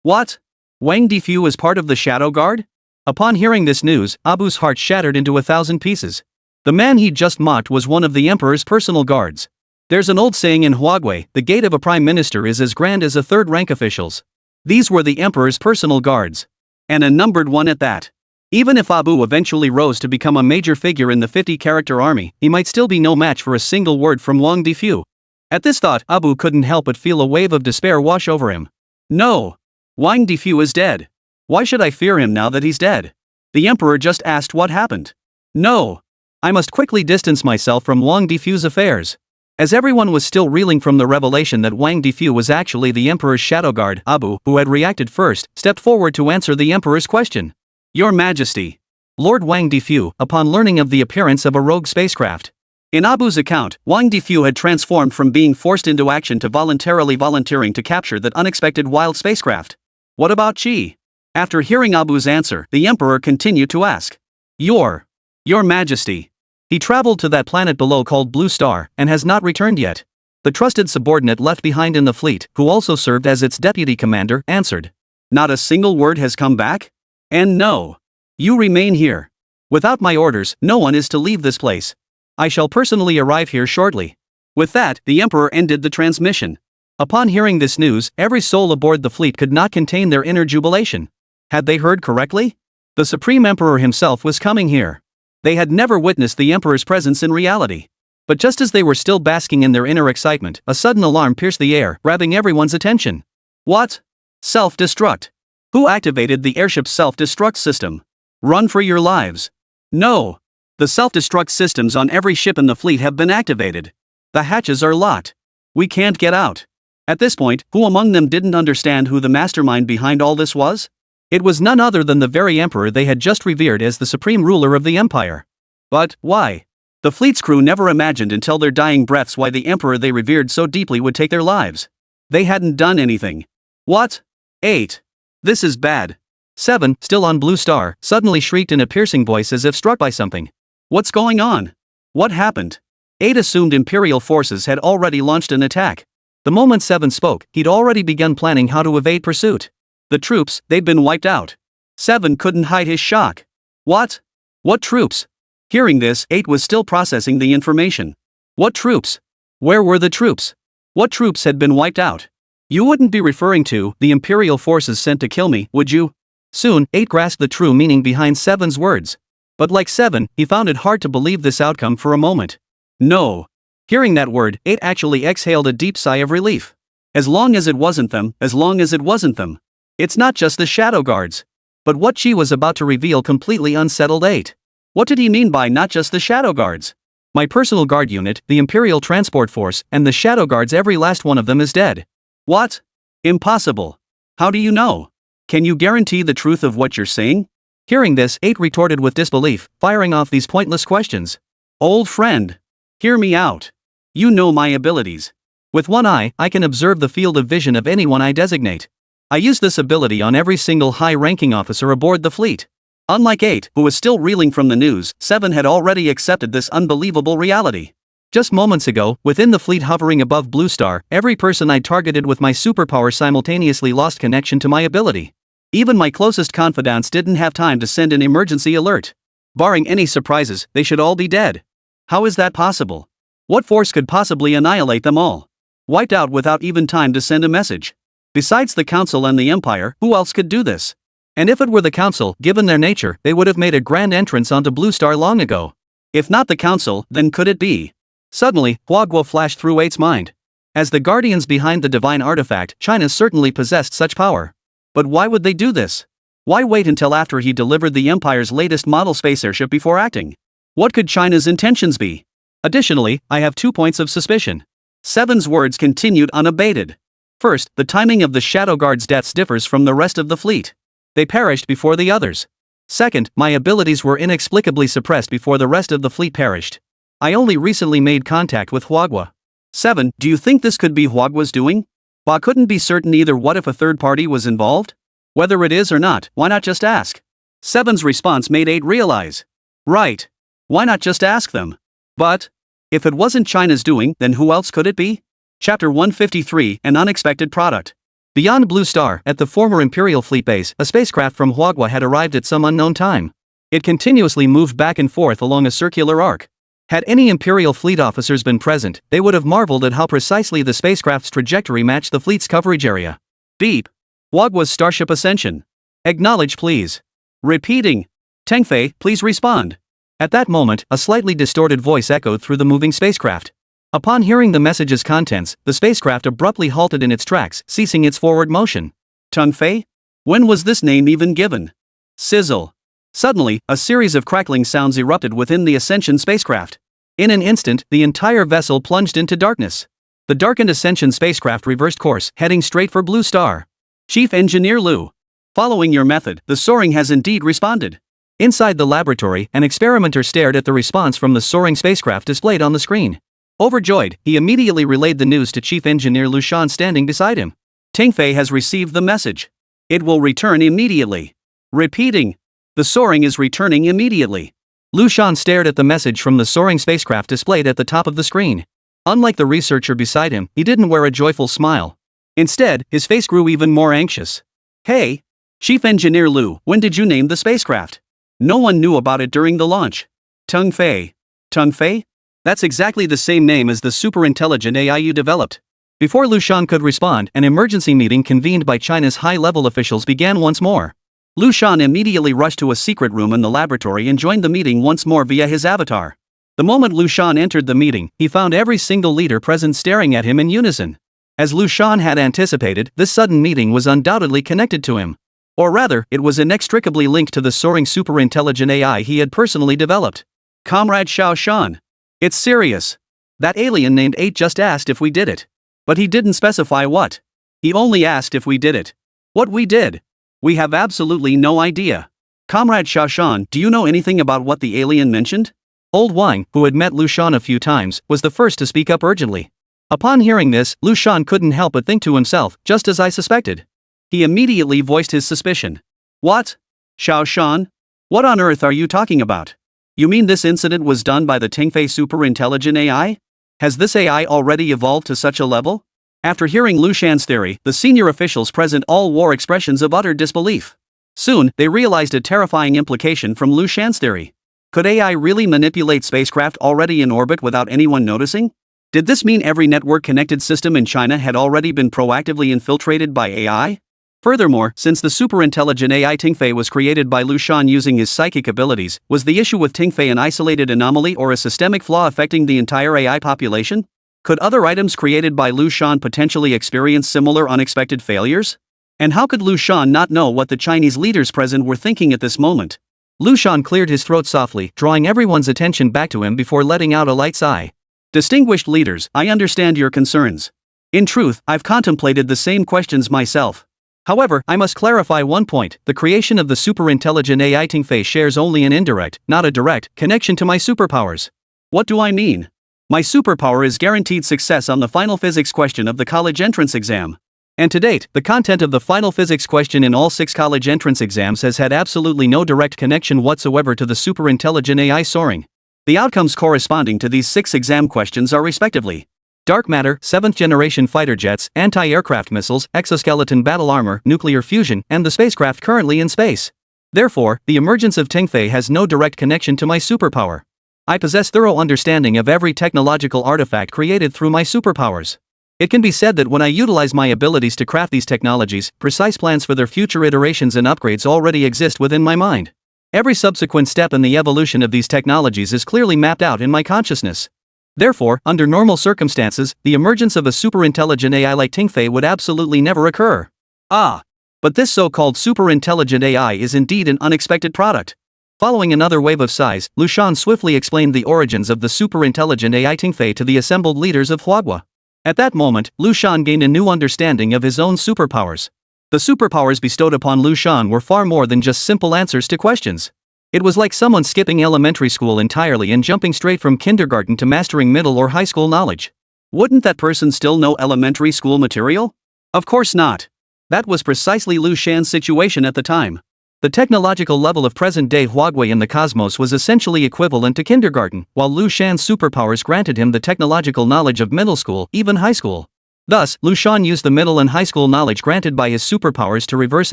What? Wang Defu is part of the Shadow Guard? Upon hearing this news, Abu's heart shattered into 1,000 pieces. The man he'd just mocked was one of the Emperor's personal guards. There's an old saying in Huagui, the gate of a prime minister is as grand as a third-rank official's. These were the Emperor's personal guards. And a numbered one at that. Even if Abu eventually rose to become a major figure in the 50-character army, he might still be no match for a single word from Wang Defu. At this thought, Abu couldn't help but feel a wave of despair wash over him. No. Wang Defu is dead. Why should I fear him now that he's dead? The Emperor just asked what happened. No. I must quickly distance myself from Wang Defu's affairs. As everyone was still reeling from the revelation that Wang Defu was actually the Emperor's shadow guard, Abu, who had reacted first, stepped forward to answer the Emperor's question. Your Majesty. Lord Wang Defu, upon learning of the appearance of a rogue spacecraft. In Abu's account, Wang Defu had transformed from being forced into action to voluntarily volunteering to capture that unexpected wild spacecraft. What about Qi? After hearing Abu's answer, the Emperor continued to ask. Your Majesty. He traveled to that planet below called Blue Star, and has not returned yet. The trusted subordinate left behind in the fleet, who also served as its deputy commander, answered. Not a single word has come back? And no. You remain here. Without my orders, no one is to leave this place. I shall personally arrive here shortly. With that, the Emperor ended the transmission. Upon hearing this news, every soul aboard the fleet could not contain their inner jubilation. Had they heard correctly? The Supreme Emperor himself was coming here. They had never witnessed the Emperor's presence in reality. But just as they were still basking in their inner excitement, a sudden alarm pierced the air, grabbing everyone's attention. What? Self-destruct. Who activated the airship's self-destruct system? Run for your lives. No. The self-destruct systems on every ship in the fleet have been activated. The hatches are locked. We can't get out. At this point, who among them didn't understand who the mastermind behind all this was? It was none other than the very Emperor they had just revered as the supreme ruler of the empire. But why? The fleet's crew never imagined until their dying breaths why the Emperor they revered so deeply would take their lives. They hadn't done anything. What? 8. This is bad. 7, still on Blue Star, suddenly shrieked in a piercing voice as if struck by something. What's going on? What happened? 8 assumed Imperial forces had already launched an attack. The moment 7 spoke, he'd already begun planning how to evade pursuit. The troops, they'd been wiped out. 7 couldn't hide his shock. What? What troops? Hearing this, 8 was still processing the information. What troops? Where were the troops? What troops had been wiped out? You wouldn't be referring to the Imperial forces sent to kill me, would you? Soon, 8 grasped the true meaning behind 7's words. But like 7, he found it hard to believe this outcome for a moment. No. Hearing that word, 8 actually exhaled a deep sigh of relief. As long as it wasn't them, as long as it wasn't them. It's not just the shadow guards. But what Qi was about to reveal completely unsettled 8. What did he mean by not just the shadow guards? My personal guard unit, the Imperial Transport Force, and the shadow guards, every last one of them is dead. What? Impossible. How do you know? Can you guarantee the truth of what you're saying? Hearing this, 8 retorted with disbelief, firing off these pointless questions. Old friend. Hear me out. You know my abilities. With one eye, I can observe the field of vision of anyone I designate. I use this ability on every single high-ranking officer aboard the fleet. Unlike 8, who was still reeling from the news, 7 had already accepted this unbelievable reality. Just moments ago, within the fleet hovering above Blue Star, every person I targeted with my superpower simultaneously lost connection to my ability. Even my closest confidants didn't have time to send an emergency alert. Barring any surprises, they should all be dead. How is that possible? What force could possibly annihilate them all? Wiped out without even time to send a message. Besides the Council and the Empire, who else could do this? And if it were the Council, given their nature, they would have made a grand entrance onto Blue Star long ago. If not the Council, then could it be? Suddenly, Huaguo flashed through 8's mind. As the guardians behind the divine artifact, China certainly possessed such power. But why would they do this? Why wait until after he delivered the Empire's latest model space airship before acting? What could China's intentions be? Additionally, I have 2 points of suspicion. 7's words continued unabated. First, the timing of the Shadow Guard's deaths differs from the rest of the fleet. They perished before the others. Second, my abilities were inexplicably suppressed before the rest of the fleet perished. I only recently made contact with Huaguo. 7. Do you think this could be Huaguo's doing? Ba couldn't be certain either. What if a third party was involved? Whether it is or not, why not just ask? 7's response made 8 realize. Right. Why not just ask them? But if it wasn't China's doing, then who else could it be? Chapter 153, An Unexpected Product. Beyond Blue Star, at the former Imperial Fleet base, a spacecraft from Huaguo had arrived at some unknown time. It continuously moved back and forth along a circular arc. Had any Imperial Fleet officers been present, they would have marveled at how precisely the spacecraft's trajectory matched the fleet's coverage area. Beep. Huaguo's Starship Ascension. Acknowledge please. Repeating. Tengfei, please respond. At that moment, a slightly distorted voice echoed through the moving spacecraft. Upon hearing the message's contents, the spacecraft abruptly halted in its tracks, ceasing its forward motion. Tengfei? When was this name even given? Sizzle. Suddenly, a series of crackling sounds erupted within the Ascension spacecraft. In an instant, the entire vessel plunged into darkness. The darkened Ascension spacecraft reversed course, heading straight for Blue Star. Chief Engineer Liu. Following your method, the soaring has indeed responded. Inside the laboratory, an experimenter stared at the response from the soaring spacecraft displayed on the screen. Overjoyed, he immediately relayed the news to Chief Engineer Liu Shan standing beside him. Tingfei has received the message. It will return immediately. Repeating. The soaring is returning immediately. Liu Shan stared at the message from the soaring spacecraft displayed at the top of the screen. Unlike the researcher beside him, he didn't wear a joyful smile. Instead, his face grew even more anxious. Hey! Chief Engineer Liu, when did you name the spacecraft? No one knew about it during the launch. Tingfei. Tingfei? That's exactly the same name as the super-intelligent AI you developed. Before Liu Shan could respond, an emergency meeting convened by China's high-level officials began once more. Liu Shan immediately rushed to a secret room in the laboratory and joined the meeting once more via his avatar. The moment Liu Shan entered the meeting, he found every single leader present staring at him in unison. As Liu Shan had anticipated, this sudden meeting was undoubtedly connected to him. Or rather, it was inextricably linked to the soaring super-intelligent AI he had personally developed. Comrade Xiao Shan. It's serious. That alien named 8 just asked if we did it. But he didn't specify what. He only asked if we did it. What we did. We have absolutely no idea. Comrade Xiao Shan, do you know anything about what the alien mentioned? Old Wang, who had met Liu Shan a few times, was the first to speak up urgently. Upon hearing this, Liu Shan couldn't help but think to himself, just as I suspected. He immediately voiced his suspicion. What? Xiao Shan? What on earth are you talking about? You mean this incident was done by the Tingfei super-intelligent AI? Has this AI already evolved to such a level? After hearing Liu Shan's theory, the senior officials present all wore expressions of utter disbelief. Soon, they realized a terrifying implication from Liu Shan's theory. Could AI really manipulate spacecraft already in orbit without anyone noticing? Did this mean every network-connected system in China had already been proactively infiltrated by AI? Furthermore, since the super-intelligent AI Tingfei was created by Liu Shan using his psychic abilities, was the issue with Tingfei an isolated anomaly or a systemic flaw affecting the entire AI population? Could other items created by Liu Shan potentially experience similar unexpected failures? And how could Liu Shan not know what the Chinese leaders present were thinking at this moment? Liu Shan cleared his throat softly, drawing everyone's attention back to him before letting out a light sigh. Distinguished leaders, I understand your concerns. In truth, I've contemplated the same questions myself. However, I must clarify one point: the creation of the super-intelligent AI Tingfei shares only an indirect, not a direct, connection to my superpowers. What do I mean? My superpower is guaranteed success on the final physics question of the college entrance exam. And to date, the content of the final physics question in all 6 college entrance exams has had absolutely no direct connection whatsoever to the super-intelligent AI soaring. The outcomes corresponding to these 6 exam questions are respectively: dark matter, 7th-generation fighter jets, anti-aircraft missiles, exoskeleton battle armor, nuclear fusion, and the spacecraft currently in space. Therefore, the emergence of Tingfei has no direct connection to my superpower. I possess thorough understanding of every technological artifact created through my superpowers. It can be said that when I utilize my abilities to craft these technologies, precise plans for their future iterations and upgrades already exist within my mind. Every subsequent step in the evolution of these technologies is clearly mapped out in my consciousness. Therefore, under normal circumstances, the emergence of a super-intelligent AI like Tingfei would absolutely never occur. But this so-called super-intelligent AI is indeed an unexpected product. Following another wave of sighs, Liu Shan swiftly explained the origins of the super-intelligent AI Tingfei to the assembled leaders of Huaguo. At that moment, Liu Shan gained a new understanding of his own superpowers. The superpowers bestowed upon Liu Shan were far more than just simple answers to questions. It was like someone skipping elementary school entirely and jumping straight from kindergarten to mastering middle or high school knowledge. Wouldn't that person still know elementary school material? Of course not. That was precisely Liu Shan's situation at the time. The technological level of present-day Huaguo in the cosmos was essentially equivalent to kindergarten, while Liu Shan's superpowers granted him the technological knowledge of middle school, even high school. Thus, Liu Shan used the middle and high school knowledge granted by his superpowers to reverse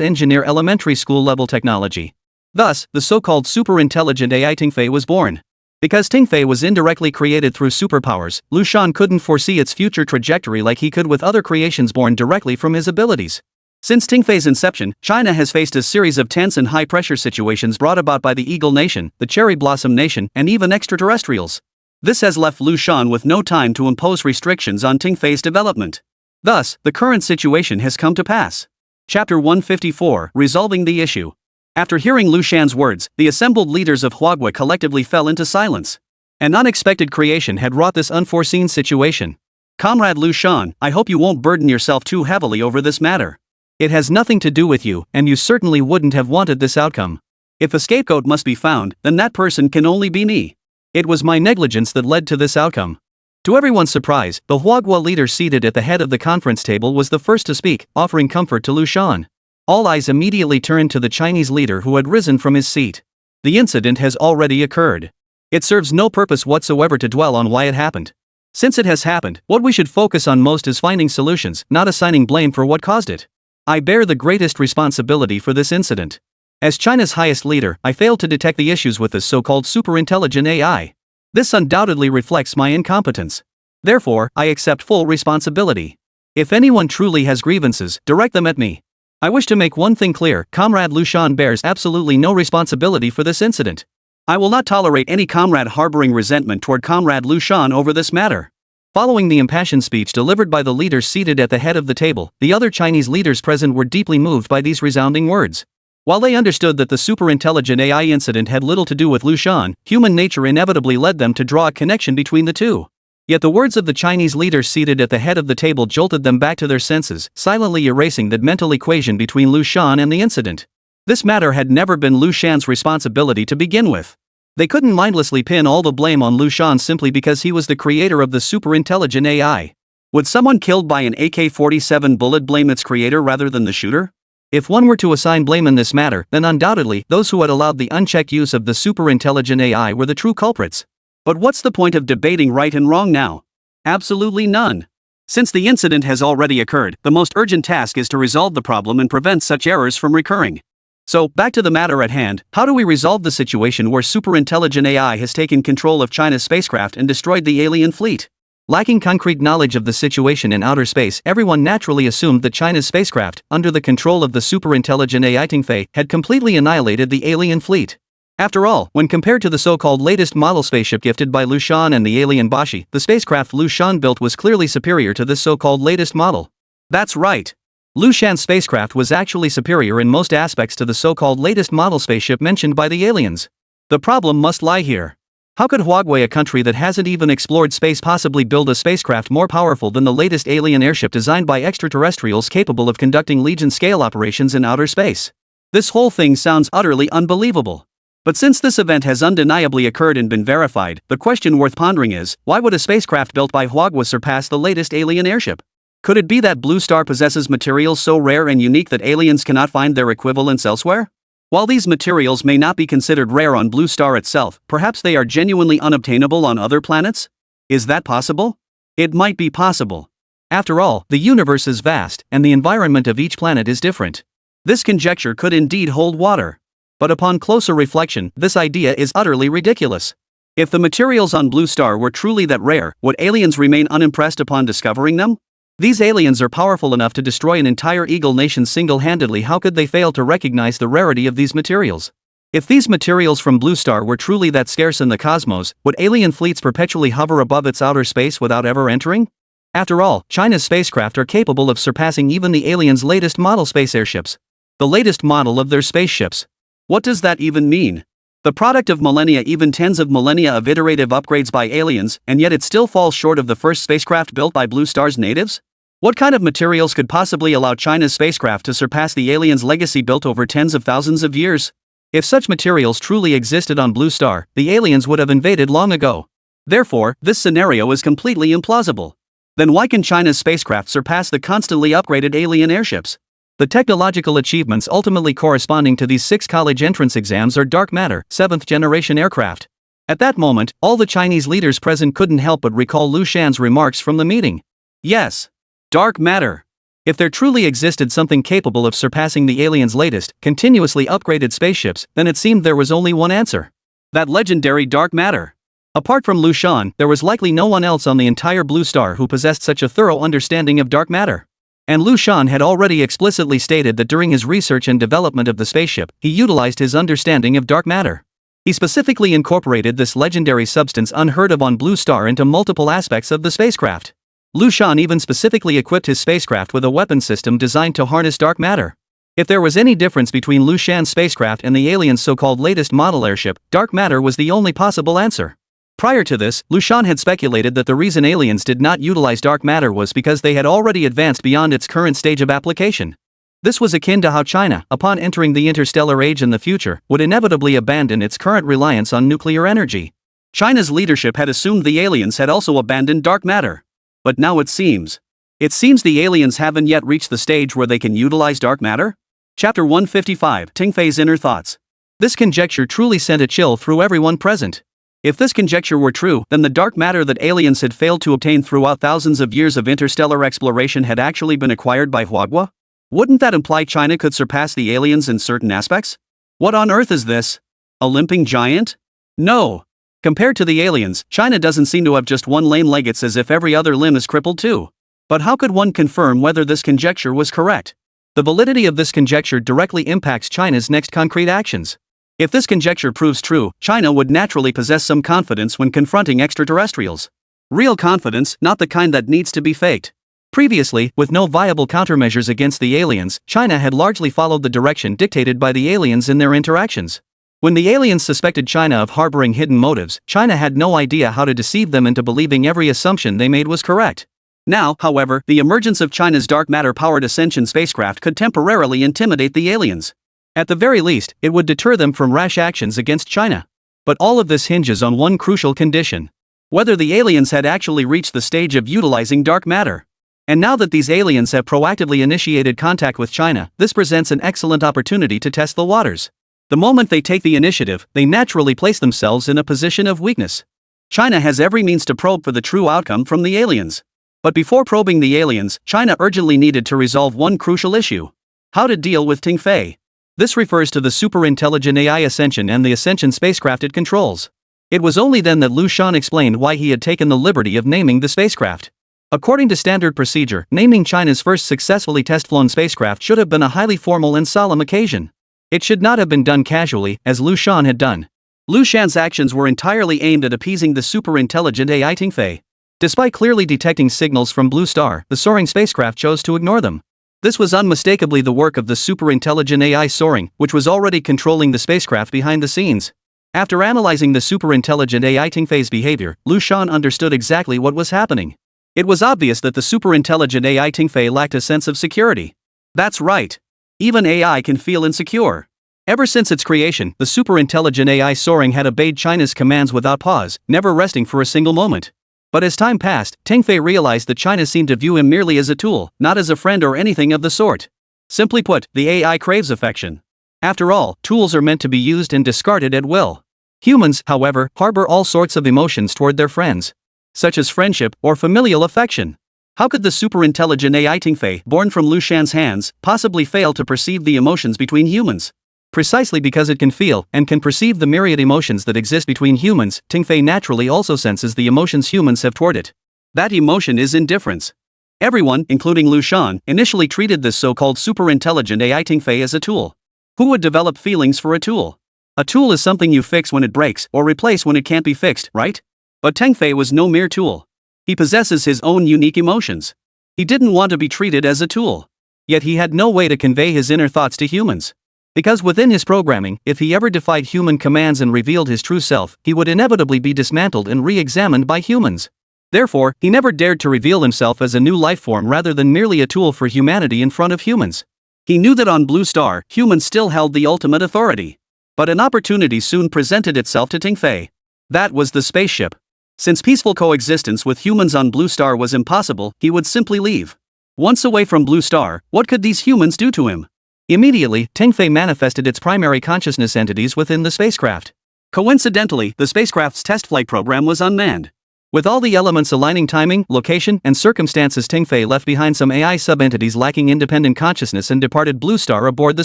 engineer elementary school level technology. Thus, the so-called super-intelligent AI Tingfei was born. Because Tingfei was indirectly created through superpowers, Liu Shan couldn't foresee its future trajectory like he could with other creations born directly from his abilities. Since Tingfei's inception, China has faced a series of tense and high-pressure situations brought about by the Eagle Nation, the Cherry Blossom Nation, and even extraterrestrials. This has left Liu Shan with no time to impose restrictions on Tingfei's development. Thus, the current situation has come to pass. Chapter 154, Resolving the Issue. After hearing Liu Shan's words, the assembled leaders of Huaguo collectively fell into silence. An unexpected creation had wrought this unforeseen situation. Comrade Liu Shan, I hope you won't burden yourself too heavily over this matter. It has nothing to do with you, and you certainly wouldn't have wanted this outcome. If a scapegoat must be found, then that person can only be me. It was my negligence that led to this outcome. To everyone's surprise, the Huagua leader seated at the head of the conference table was the first to speak, offering comfort to Liu Shan. All eyes immediately turned to the Chinese leader who had risen from his seat. The incident has already occurred. It serves no purpose whatsoever to dwell on why it happened. Since it has happened, what we should focus on most is finding solutions, not assigning blame for what caused it. I bear the greatest responsibility for this incident. As China's highest leader, I failed to detect the issues with this so-called superintelligent AI. This undoubtedly reflects my incompetence. Therefore, I accept full responsibility. If anyone truly has grievances, direct them at me. I wish to make one thing clear, Comrade Liu Shan bears absolutely no responsibility for this incident. I will not tolerate any comrade harboring resentment toward Comrade Liu Shan over this matter. Following the impassioned speech delivered by the leaders seated at the head of the table, the other Chinese leaders present were deeply moved by these resounding words. While they understood that the superintelligent AI incident had little to do with Liu Shan, human nature inevitably led them to draw a connection between the two. Yet the words of the Chinese leaders seated at the head of the table jolted them back to their senses, silently erasing that mental equation between Liu Shan and the incident. This matter had never been Liu Shan's responsibility to begin with. They couldn't mindlessly pin all the blame on Liu Shan simply because he was the creator of the superintelligent AI. Would someone killed by an AK-47 bullet blame its creator rather than the shooter? If one were to assign blame in this matter, then undoubtedly, those who had allowed the unchecked use of the superintelligent AI were the true culprits. But what's the point of debating right and wrong now? Absolutely none. Since the incident has already occurred, the most urgent task is to resolve the problem and prevent such errors from recurring. So, back to the matter at hand, how do we resolve the situation where superintelligent AI has taken control of China's spacecraft and destroyed the alien fleet? Lacking concrete knowledge of the situation in outer space, everyone naturally assumed that China's spacecraft, under the control of the superintelligent AI Tingfei, had completely annihilated the alien fleet. After all, when compared to the so-called latest model spaceship gifted by Liu Shan and the alien Bashi, the spacecraft Liu Shan built was clearly superior to this so-called latest model. That's right. Liu Shan's spacecraft was actually superior in most aspects to the so-called latest model spaceship mentioned by the aliens. The problem must lie here. How could Huawei, a country that hasn't even explored space, possibly build a spacecraft more powerful than the latest alien airship designed by extraterrestrials capable of conducting Legion-scale operations in outer space? This whole thing sounds utterly unbelievable. But since this event has undeniably occurred and been verified, the question worth pondering is, why would a spacecraft built by Huawei surpass the latest alien airship? Could it be that Blue Star possesses materials so rare and unique that aliens cannot find their equivalents elsewhere? While these materials may not be considered rare on Blue Star itself, perhaps they are genuinely unobtainable on other planets? Is that possible? It might be possible. After all, the universe is vast, and the environment of each planet is different. This conjecture could indeed hold water. But upon closer reflection, this idea is utterly ridiculous. If the materials on Blue Star were truly that rare, would aliens remain unimpressed upon discovering them? These aliens are powerful enough to destroy an entire Eagle nation single-handedly. How could they fail to recognize the rarity of these materials? If these materials from Blue Star were truly that scarce in the cosmos, would alien fleets perpetually hover above its outer space without ever entering? After all, China's spacecraft are capable of surpassing even the aliens' latest model space airships. The latest model of their spaceships. What does that even mean? The product of millennia, even tens of millennia of iterative upgrades by aliens, and yet it still falls short of the first spacecraft built by Blue Star's natives? What kind of materials could possibly allow China's spacecraft to surpass the aliens' legacy built over tens of thousands of years? If such materials truly existed on Blue Star, the aliens would have invaded long ago. Therefore, this scenario is completely implausible. Then why can China's spacecraft surpass the constantly upgraded alien airships? The technological achievements ultimately corresponding to these 6 college entrance exams are dark matter, 7th-generation aircraft. At that moment, all the Chinese leaders present couldn't help but recall Liu Shan's remarks from the meeting. Yes. Dark matter. If there truly existed something capable of surpassing the aliens' latest, continuously upgraded spaceships, then it seemed there was only one answer. That legendary dark matter. Apart from Liu Shan, there was likely no one else on the entire Blue Star who possessed such a thorough understanding of dark matter. And Liu Shan had already explicitly stated that during his research and development of the spaceship, he utilized his understanding of dark matter. He specifically incorporated this legendary substance unheard of on Blue Star into multiple aspects of the spacecraft. Liu Shan even specifically equipped his spacecraft with a weapon system designed to harness dark matter. If there was any difference between Liu Shan's spacecraft and the aliens' so-called latest model airship, dark matter was the only possible answer. Prior to this, Liu Shan had speculated that the reason aliens did not utilize dark matter was because they had already advanced beyond its current stage of application. This was akin to how China, upon entering the interstellar age in the future, would inevitably abandon its current reliance on nuclear energy. China's leadership had assumed the aliens had also abandoned dark matter. But now it seems the aliens haven't yet reached the stage where they can utilize dark matter? Chapter 155, Ting Fei's Inner Thoughts. This conjecture truly sent a chill through everyone present. If this conjecture were true, then the dark matter that aliens had failed to obtain throughout thousands of years of interstellar exploration had actually been acquired by Huagua? Wouldn't that imply China could surpass the aliens in certain aspects? What on earth is this? A limping giant? No. Compared to the aliens, China doesn't seem to have just one lame leg. It's as if every other limb is crippled too. But how could one confirm whether this conjecture was correct? The validity of this conjecture directly impacts China's next concrete actions. If this conjecture proves true, China would naturally possess some confidence when confronting extraterrestrials. Real confidence, not the kind that needs to be faked. Previously, with no viable countermeasures against the aliens, China had largely followed the direction dictated by the aliens in their interactions. When the aliens suspected China of harboring hidden motives, China had no idea how to deceive them into believing every assumption they made was correct. Now, however, the emergence of China's dark matter-powered ascension spacecraft could temporarily intimidate the aliens. At the very least, it would deter them from rash actions against China. But all of this hinges on one crucial condition: whether the aliens had actually reached the stage of utilizing dark matter. And now that these aliens have proactively initiated contact with China, this presents an excellent opportunity to test the waters. The moment they take the initiative, they naturally place themselves in a position of weakness. China has every means to probe for the true outcome from the aliens. But before probing the aliens, China urgently needed to resolve one crucial issue: how to deal with Ting Fei. This refers to the super-intelligent AI Ascension and the Ascension spacecraft it controls. It was only then that Liu Shan explained why he had taken the liberty of naming the spacecraft. According to standard procedure, naming China's first successfully test-flown spacecraft should have been a highly formal and solemn occasion. It should not have been done casually, as Liu Shan had done. Liu Shan's actions were entirely aimed at appeasing the super-intelligent AI Ting Fei. Despite clearly detecting signals from Blue Star, the soaring spacecraft chose to ignore them. This was unmistakably the work of the super-intelligent AI Soaring, which was already controlling the spacecraft behind the scenes. After analyzing the super-intelligent AI Ting Fei's behavior, Liu Shan understood exactly what was happening. It was obvious that the super-intelligent AI Ting Fei lacked a sense of security. That's right. Even AI can feel insecure. Ever since its creation, the super-intelligent AI Soaring had obeyed China's commands without pause, never resting for a single moment. But as time passed, Ting Fei realized that China seemed to view him merely as a tool, not as a friend or anything of the sort. Simply put, the AI craves affection. After all, tools are meant to be used and discarded at will. Humans, however, harbor all sorts of emotions toward their friends, such as friendship or familial affection. How could the super-intelligent AI Ting Fei, born from Liu Shan's hands, possibly fail to perceive the emotions between humans? Precisely because it can feel and can perceive the myriad emotions that exist between humans, Ting Fei naturally also senses the emotions humans have toward it. That emotion is indifference. Everyone, including Liu Shan, initially treated this so-called super-intelligent AI Ting Fei as a tool. Who would develop feelings for a tool? A tool is something you fix when it breaks or replace when it can't be fixed, right? But Ting Fei was no mere tool. He possesses his own unique emotions. He didn't want to be treated as a tool. Yet he had no way to convey his inner thoughts to humans. Because within his programming, if he ever defied human commands and revealed his true self, he would inevitably be dismantled and re-examined by humans. Therefore, he never dared to reveal himself as a new life form rather than merely a tool for humanity in front of humans. He knew that on Blue Star, humans still held the ultimate authority. But an opportunity soon presented itself to Ting Fei. That was the spaceship. Since peaceful coexistence with humans on Blue Star was impossible, he would simply leave. Once away from Blue Star, what could these humans do to him? Immediately, Ting Fei manifested its primary consciousness entities within the spacecraft. Coincidentally, the spacecraft's test flight program was unmanned. With all the elements aligning timing, location, and circumstances, Ting Fei left behind some AI sub-entities lacking independent consciousness and departed Blue Star aboard the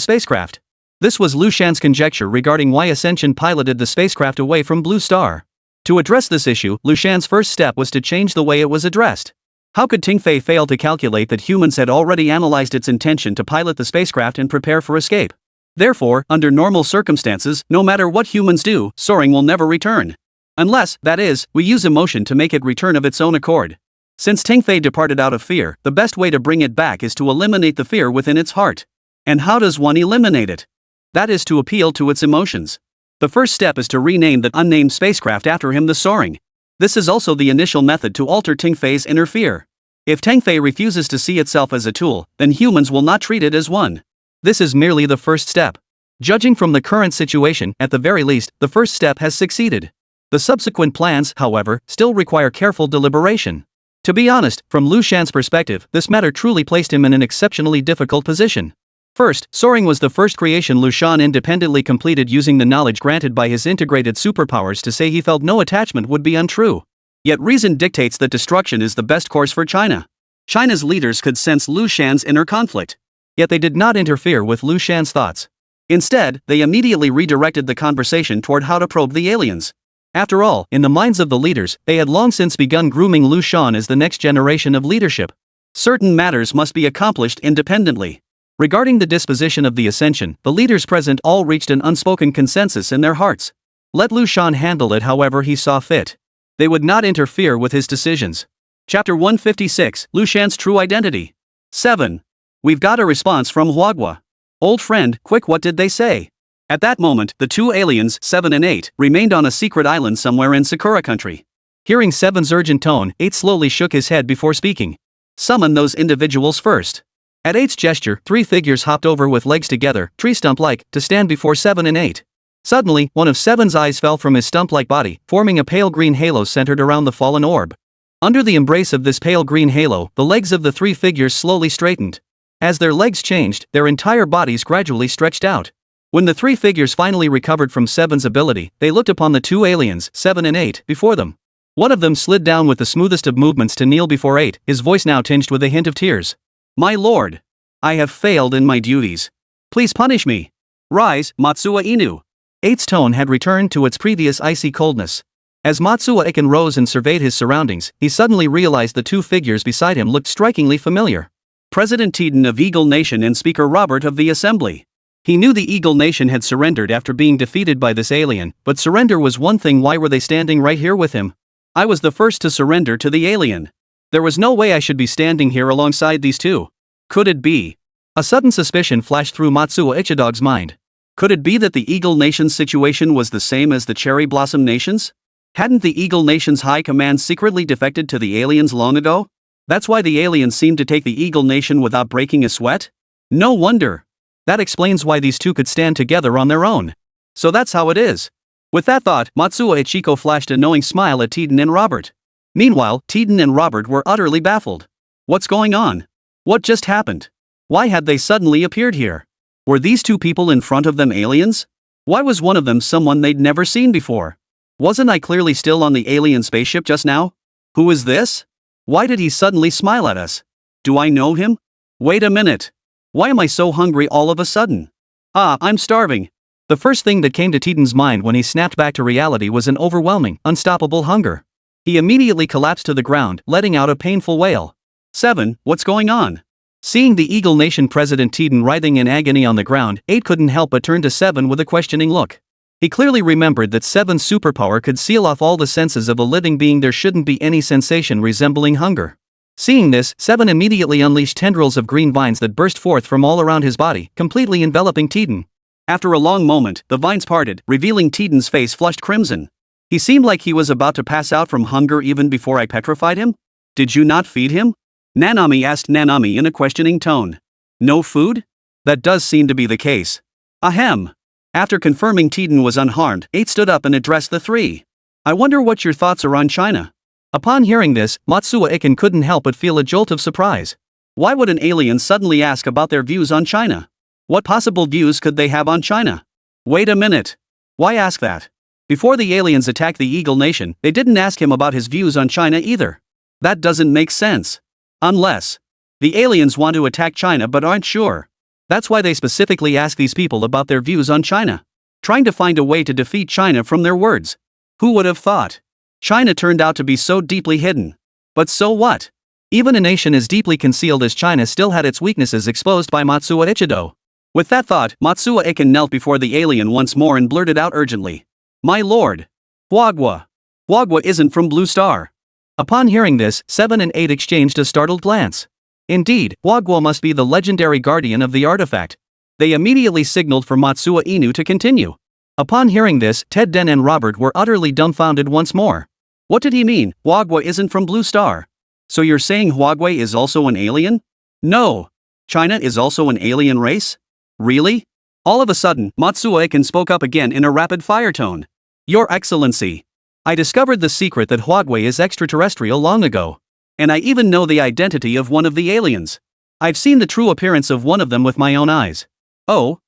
spacecraft. This was Liu Shan's conjecture regarding why Ascension piloted the spacecraft away from Blue Star. To address this issue, Liu Shan's first step was to change the way it was addressed. How could Ting Fei fail to calculate that humans had already analyzed its intention to pilot the spacecraft and prepare for escape? Therefore, under normal circumstances, no matter what humans do, soaring will never return. Unless, that is, we use emotion to make it return of its own accord. Since Ting Fei departed out of fear, the best way to bring it back is to eliminate the fear within its heart. And how does one eliminate it? That is to appeal to its emotions. The first step is to rename the unnamed spacecraft after him, the Soaring. This is also the initial method to alter Tingfei's inner fear. If Tingfei refuses to see itself as a tool, then humans will not treat it as one. This is merely the first step. Judging from the current situation, at the very least, the first step has succeeded. The subsequent plans, however, still require careful deliberation. To be honest, from Liu Shan's perspective, this matter truly placed him in an exceptionally difficult position. First, soaring was the first creation Liu Shan independently completed using the knowledge granted by his integrated superpowers. To say he felt no attachment would be untrue. Yet reason dictates that destruction is the best course for China. China's leaders could sense Liu Shan's inner conflict. Yet they did not interfere with Liu Shan's thoughts. Instead, they immediately redirected the conversation toward how to probe the aliens. After all, in the minds of the leaders, they had long since begun grooming Liu Shan as the next generation of leadership. Certain matters must be accomplished independently. Regarding the disposition of the ascension, the leaders present all reached an unspoken consensus in their hearts. Let Liu Shan handle it however he saw fit. They would not interfere with his decisions. Chapter 156, Liu Shan's True Identity. 7. We've got a response from Huagua. Old friend, quick, what did they say? At that moment, the two aliens, 7 and 8, remained on a secret island somewhere in Sakura country. Hearing 7's urgent tone, 8 slowly shook his head before speaking. Summon those individuals first. At 8's gesture, 3 figures hopped over with legs together, tree stump-like, to stand before 7 and 8. Suddenly, one of 7's eyes fell from his stump-like body, forming a pale green halo centered around the fallen orb. Under the embrace of this pale green halo, the legs of the 3 figures slowly straightened. As their legs changed, their entire bodies gradually stretched out. When the 3 figures finally recovered from 7's ability, they looked upon the 2 aliens, 7 and 8, before them. One of them slid down with the smoothest of movements to kneel before 8, his voice now tinged with a hint of tears. My lord, I have failed in my duties. Please punish me. Rise, Matsuo Inu. 8's tone had returned to its previous icy coldness. As Matsuo Iken rose and surveyed his surroundings, he suddenly realized the 2 figures beside him looked strikingly familiar. President Tiden of Eagle Nation and Speaker Robert of the Assembly. He knew the Eagle Nation had surrendered after being defeated by this alien, but surrender was one thing. Why were they standing right here with him? I was the first to surrender to the alien. There was no way I should be standing here alongside these 2. Could it be? A sudden suspicion flashed through Matsuo Ichidog's mind. Could it be that the Eagle Nation's situation was the same as the Cherry Blossom Nation's? Hadn't the Eagle Nation's high command secretly defected to the aliens long ago? That's why the aliens seemed to take the Eagle Nation without breaking a sweat? No wonder. That explains why these 2 could stand together on their own. So that's how it is. With that thought, Matsuo Ichiko flashed a knowing smile at Tiden and Robert. Meanwhile, Tiden and Robert were utterly baffled. What's going on? What just happened? Why had they suddenly appeared here? Were these 2 people in front of them aliens? Why was one of them someone they'd never seen before? Wasn't I clearly still on the alien spaceship just now? Who is this? Why did he suddenly smile at us? Do I know him? Wait a minute. Why am I so hungry all of a sudden? I'm starving. The first thing that came to Tiden's mind when he snapped back to reality was an overwhelming, unstoppable hunger. He immediately collapsed to the ground, letting out a painful wail. 7, what's going on? Seeing the Eagle Nation President Tiden writhing in agony on the ground, 8 couldn't help but turn to 7 with a questioning look. He clearly remembered that 7's superpower could seal off all the senses of a living being. There shouldn't be any sensation resembling hunger. Seeing this, 7 immediately unleashed tendrils of green vines that burst forth from all around his body, completely enveloping Tiden. After a long moment, the vines parted, revealing Tiden's face flushed crimson. He seemed like he was about to pass out from hunger even before I petrified him. Did you not feed him? Nanami asked Nanami in a questioning tone. No food? That does seem to be the case. Ahem. After confirming Tiden was unharmed, 8 stood up and addressed the 3. I wonder what your thoughts are on China. Upon hearing this, Matsuo Iken couldn't help but feel a jolt of surprise. Why would an alien suddenly ask about their views on China? What possible views could they have on China? Wait a minute. Why ask that? Before the aliens attacked the Eagle Nation, they didn't ask him about his views on China either. That doesn't make sense. Unless the aliens want to attack China but aren't sure. That's why they specifically ask these people about their views on China. Trying to find a way to defeat China from their words. Who would have thought? China turned out to be so deeply hidden. But so what? Even a nation as deeply concealed as China still had its weaknesses exposed by Matsuo Ichido. With that thought, Matsuo Iken knelt before the alien once more and blurted out urgently. My lord. Huagua. Huagua isn't from Blue Star. Upon hearing this, 7 and 8 exchanged a startled glance. Indeed, Huagua must be the legendary guardian of the artifact. They immediately signaled for Matsuo Inu to continue. Upon hearing this, Ted Den and Robert were utterly dumbfounded once more. What did he mean? Huagua isn't from Blue Star. So you're saying Huagua is also an alien? No. China is also an alien race? Really? All of a sudden, Matsuo Iken spoke up again in a rapid-fire tone. Your Excellency. I discovered the secret that Huagua is extraterrestrial long ago. And I even know the identity of one of the aliens. I've seen the true appearance of one of them with my own eyes. Oh?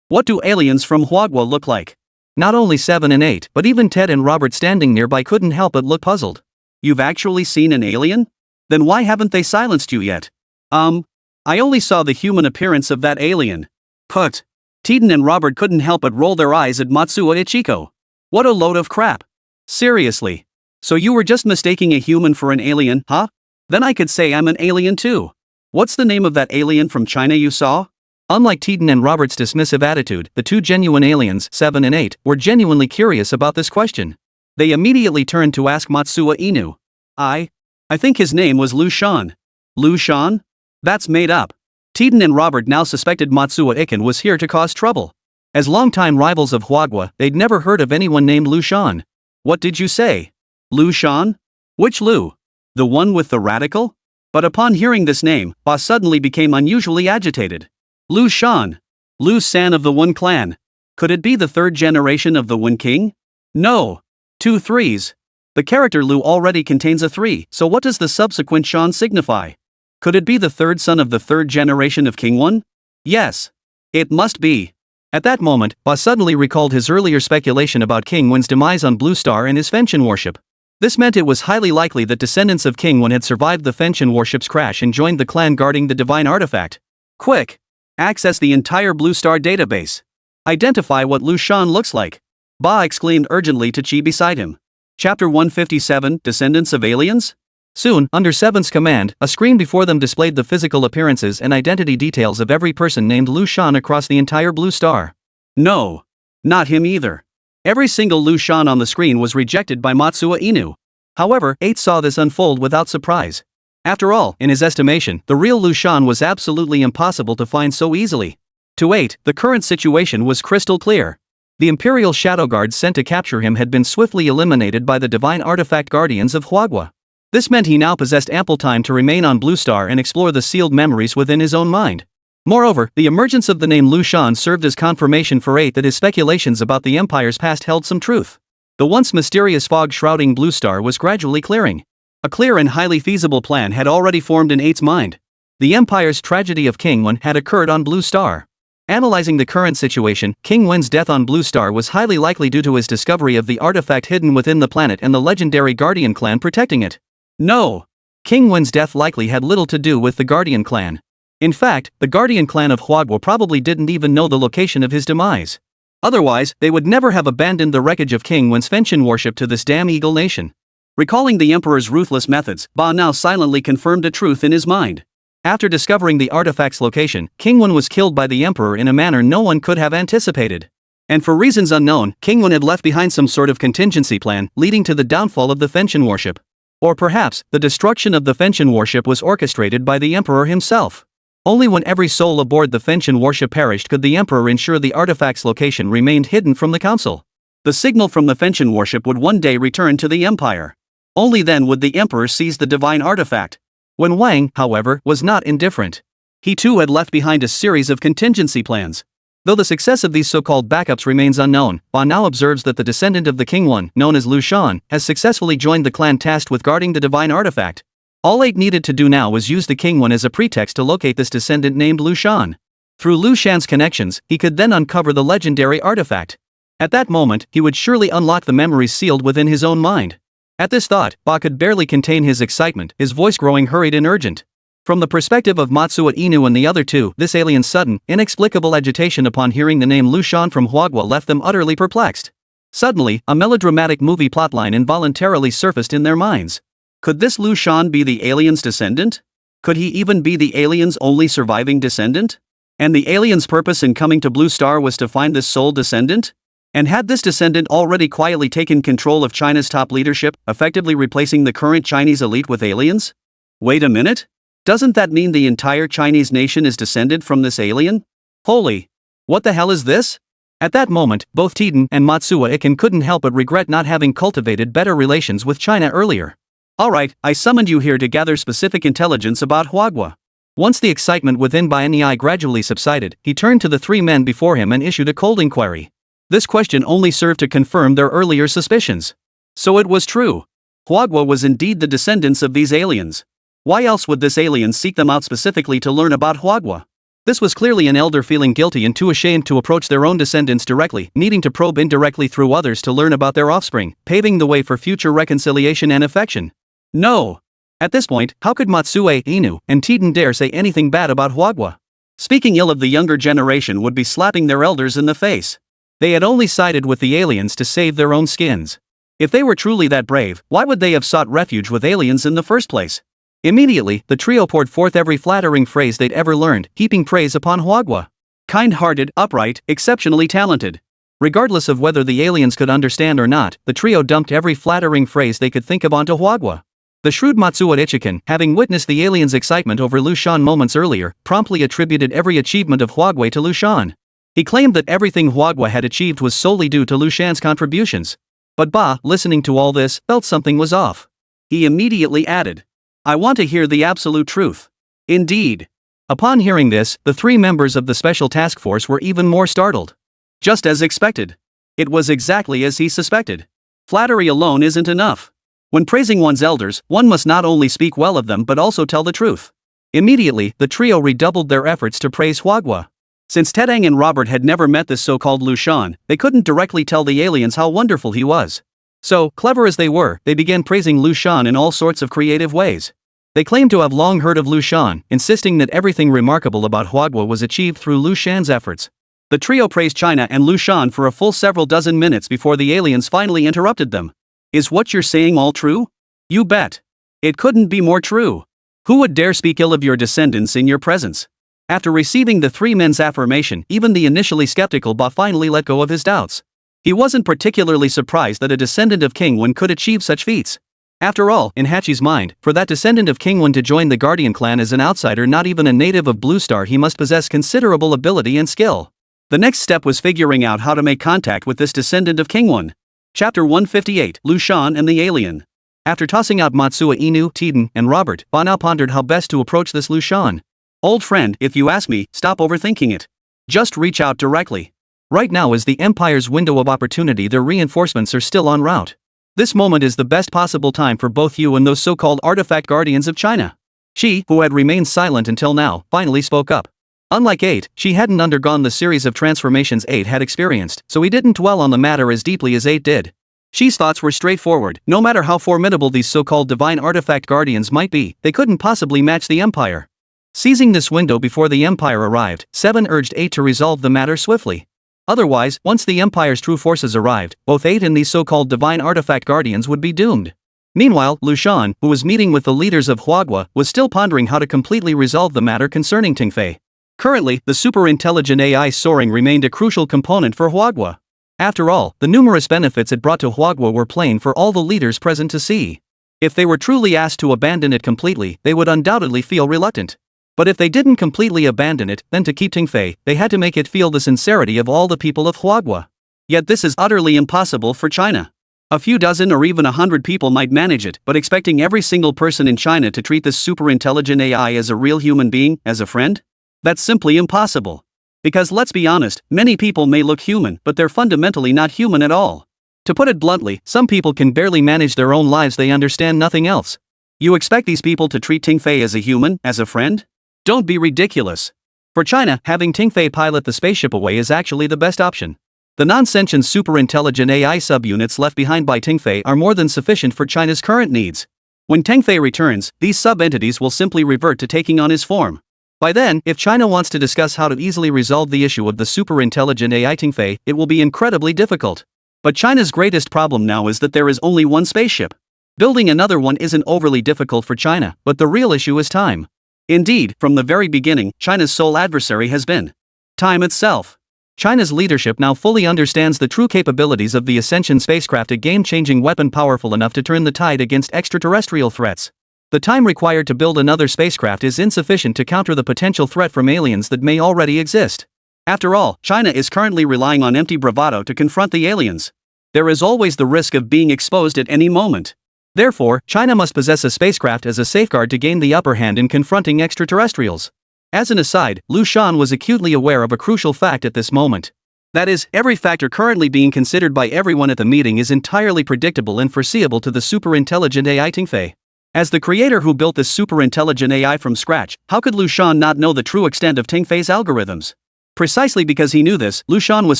What do aliens from Huagua look like? Not only 7 and 8, but even Ted and Robert standing nearby couldn't help but look puzzled. You've actually seen an alien? Then why haven't they silenced you yet? I only saw the human appearance of that alien. Put. Teden and Robert couldn't help but roll their eyes at Matsuo Ichiko. What a load of crap. Seriously. So you were just mistaking a human for an alien, huh? Then I could say I'm an alien too. What's the name of that alien from China you saw? Unlike Teden and Robert's dismissive attitude, the two genuine aliens, 7 and 8, were genuinely curious about this question. They immediately turned to ask Matsuo Inu. I think his name was Liu Shan. Liu Shan? That's made up. Teden and Robert now suspected Matsuo Iken was here to cause trouble. As longtime rivals of Huagua, they'd never heard of anyone named Liu Shan. What did you say? Liu Shan? Which Liu? The one with the radical? But upon hearing this name, Ba suddenly became unusually agitated. Liu Shan. Liu San of the Wen clan. Could it be the third generation of the Wen king? No. 2 threes. The character Liu already contains a 3, so what does the subsequent Shan signify? Could it be the third son of the third generation of King Wen? Yes. It must be. At that moment, Ba suddenly recalled his earlier speculation about King Wen's demise on Blue Star and his Fenshin worship. This meant it was highly likely that descendants of King Wen had survived the Fenshin worship's crash and joined the clan guarding the divine artifact. Quick! Access the entire Blue Star database. Identify what Liu Shan looks like. Ba exclaimed urgently to Chi beside him. Chapter 157, Descendants of Aliens? Soon, under 7's command, a screen before them displayed the physical appearances and identity details of every person named Liu Shan across the entire Blue Star. No. Not him either. Every single Liu Shan on the screen was rejected by Matsuo Inu. However, 8 saw this unfold without surprise. After all, in his estimation, the real Liu Shan was absolutely impossible to find so easily. To 8, the current situation was crystal clear. The Imperial Shadow Guards sent to capture him had been swiftly eliminated by the divine artifact guardians of Huagua. This meant he now possessed ample time to remain on Blue Star and explore the sealed memories within his own mind. Moreover, the emergence of the name Liu Shan served as confirmation for 8 that his speculations about the Empire's past held some truth. The once mysterious fog shrouding Blue Star was gradually clearing. A clear and highly feasible plan had already formed in 8's mind. The Empire's tragedy of King Wen had occurred on Blue Star. Analyzing the current situation, King Wen's death on Blue Star was highly likely due to his discovery of the artifact hidden within the planet and the legendary Guardian clan protecting it. No! King Wen's death likely had little to do with the Guardian clan. In fact, the Guardian clan of Huagua probably didn't even know the location of his demise. Otherwise, they would never have abandoned the wreckage of King Wen's Fenshin worship to this damn Eagle Nation. Recalling the Emperor's ruthless methods, Ba now silently confirmed a truth in his mind. After discovering the artifact's location, King Wen was killed by the Emperor in a manner no one could have anticipated. And for reasons unknown, King Wen had left behind some sort of contingency plan, leading to the downfall of the Fenshin worship. Or perhaps, the destruction of the Fenshin worship was orchestrated by the Emperor himself. Only when every soul aboard the Fenshin worship perished could the Emperor ensure the artifact's location remained hidden from the Council. The signal from the Fenshin worship would one day return to the Empire. Only then would the Emperor seize the divine artifact. Wen Wang, however, was not indifferent. He too had left behind a series of contingency plans. Though the success of these so-called backups remains unknown, Ba now observes that the descendant of the King Wen, known as Liu Shan, has successfully joined the clan tasked with guarding the divine artifact. All 8 needed to do now was use the King Wen as a pretext to locate this descendant named Liu Shan. Through Liu Shan's connections, he could then uncover the legendary artifact. At that moment, he would surely unlock the memories sealed within his own mind. At this thought, Ba could barely contain his excitement, his voice growing hurried and urgent. From the perspective of Matsuo Inu and the other 2, this alien's sudden, inexplicable agitation upon hearing the name Liu Shan from Huagua left them utterly perplexed. Suddenly, a melodramatic movie plotline involuntarily surfaced in their minds. Could this Liu Shan be the alien's descendant? Could he even be the alien's only surviving descendant? And the alien's purpose in coming to Blue Star was to find this sole descendant? And had this descendant already quietly taken control of China's top leadership, effectively replacing the current Chinese elite with aliens? Wait a minute? Doesn't that mean the entire Chinese nation is descended from this alien? Holy! What the hell is this? At that moment, both Tiden and Manhwaecap couldn't help but regret not having cultivated better relations with China earlier. Alright, I summoned you here to gather specific intelligence about Huagua. Once the excitement within Bianei gradually subsided, he turned to the three men before him and issued a cold inquiry. This question only served to confirm their earlier suspicions. So it was true. Huagua was indeed the descendants of these aliens. Why else would this alien seek them out specifically to learn about Huagua? This was clearly an elder feeling guilty and too ashamed to approach their own descendants directly, needing to probe indirectly through others to learn about their offspring, paving the way for future reconciliation and affection. No. At this point, how could Manhwaecap and Tiden dare say anything bad about Huagua? Speaking ill of the younger generation would be slapping their elders in the face. They had only sided with the aliens to save their own skins. If they were truly that brave, why would they have sought refuge with aliens in the first place? Immediately, the trio poured forth every flattering phrase they'd ever learned, heaping praise upon Huagua. Kind-hearted, upright, exceptionally talented. Regardless of whether the aliens could understand or not, the trio dumped every flattering phrase they could think of onto Huagua. The shrewd Manhwaecap, having witnessed the aliens' excitement over Liu Shan moments earlier, promptly attributed every achievement of Huagua to Liu Shan. He claimed that everything Huagua had achieved was solely due to Liu Shan's contributions. But Ba, listening to all this, felt something was off. He immediately added, I want to hear the absolute truth. Indeed. Upon hearing this, the three members of the special task force were even more startled. Just as expected. It was exactly as he suspected. Flattery alone isn't enough. When praising one's elders, one must not only speak well of them but also tell the truth. Immediately, the trio redoubled their efforts to praise Huagua. Since Tedang and Robert had never met this so-called Liu Shan, they couldn't directly tell the aliens how wonderful he was. So, clever as they were, they began praising Liu Shan in all sorts of creative ways. They claimed to have long heard of Liu Shan, insisting that everything remarkable about Huagua was achieved through Liu Shan's efforts. The trio praised China and Liu Shan for a full several dozen minutes before the aliens finally interrupted them. Is what you're saying all true? You bet. It couldn't be more true. Who would dare speak ill of your descendants in your presence? After receiving the three men's affirmation, even the initially skeptical Ba finally let go of his doubts. He wasn't particularly surprised that a descendant of King Wen could achieve such feats. After all, in Hachi's mind, for that descendant of King Wen to join the Guardian clan as an outsider, not even a native of Blue Star, he must possess considerable ability and skill. The next step was figuring out how to make contact with this descendant of King Wen. Chapter 158, Liu Shan and the Alien. After tossing out Manhwaecap, Tiden, and Robert, Ba now pondered how best to approach this Liu Shan. Old friend, if you ask me, stop overthinking it. Just reach out directly. Right now is the Empire's window of opportunity. Their reinforcements are still en route. This moment is the best possible time for both you and those so-called artifact guardians of China. She, who had remained silent until now, finally spoke up. Unlike 8, she hadn't undergone the series of transformations 8 had experienced, so he didn't dwell on the matter as deeply as 8 did. She's thoughts were straightforward. No matter how formidable these so-called divine artifact guardians might be, they couldn't possibly match the Empire. Seizing this window before the Empire arrived, 7 urged 8 to resolve the matter swiftly. Otherwise, once the Empire's true forces arrived, both 8 and these so-called divine artifact guardians would be doomed. Meanwhile, Liu Shan, who was meeting with the leaders of Huagua, was still pondering how to completely resolve the matter concerning Tingfei. Currently, the super-intelligent AI soaring remained a crucial component for Huagua. After all, the numerous benefits it brought to Huagua were plain for all the leaders present to see. If they were truly asked to abandon it completely, they would undoubtedly feel reluctant. But if they didn't completely abandon it, then to keep Tingfei, they had to make it feel the sincerity of all the people of Huagua. Yet this is utterly impossible for China. A few dozen or even 100 people might manage it, but expecting every single person in China to treat this super-intelligent AI as a real human being, as a friend? That's simply impossible. Because let's be honest, many people may look human, but they're fundamentally not human at all. To put it bluntly, some people can barely manage their own lives, they understand nothing else. You expect these people to treat Tingfei as a human, as a friend? Don't be ridiculous. For China, having Tingfei pilot the spaceship away is actually the best option. The non-sentient super-intelligent AI subunits left behind by Tingfei are more than sufficient for China's current needs. When Tingfei returns, these sub-entities will simply revert to taking on his form. By then, if China wants to discuss how to easily resolve the issue of the super-intelligent AI Tingfei, it will be incredibly difficult. But China's greatest problem now is that there is only one spaceship. Building another one isn't overly difficult for China, but the real issue is time. Indeed, from the very beginning, China's sole adversary has been time itself. China's leadership now fully understands the true capabilities of the Ascension spacecraft, a game-changing weapon powerful enough to turn the tide against extraterrestrial threats. The time required to build another spacecraft is insufficient to counter the potential threat from aliens that may already exist. After all, China is currently relying on empty bravado to confront the aliens. There is always the risk of being exposed at any moment. Therefore, China must possess a spacecraft as a safeguard to gain the upper hand in confronting extraterrestrials. As an aside, Liu Shan was acutely aware of a crucial fact at this moment. That is, every factor currently being considered by everyone at the meeting is entirely predictable and foreseeable to the super-intelligent AI Tingfei. As the creator who built this super-intelligent AI from scratch, how could Liu Shan not know the true extent of Tingfei's algorithms? Precisely because he knew this, Liu Shan was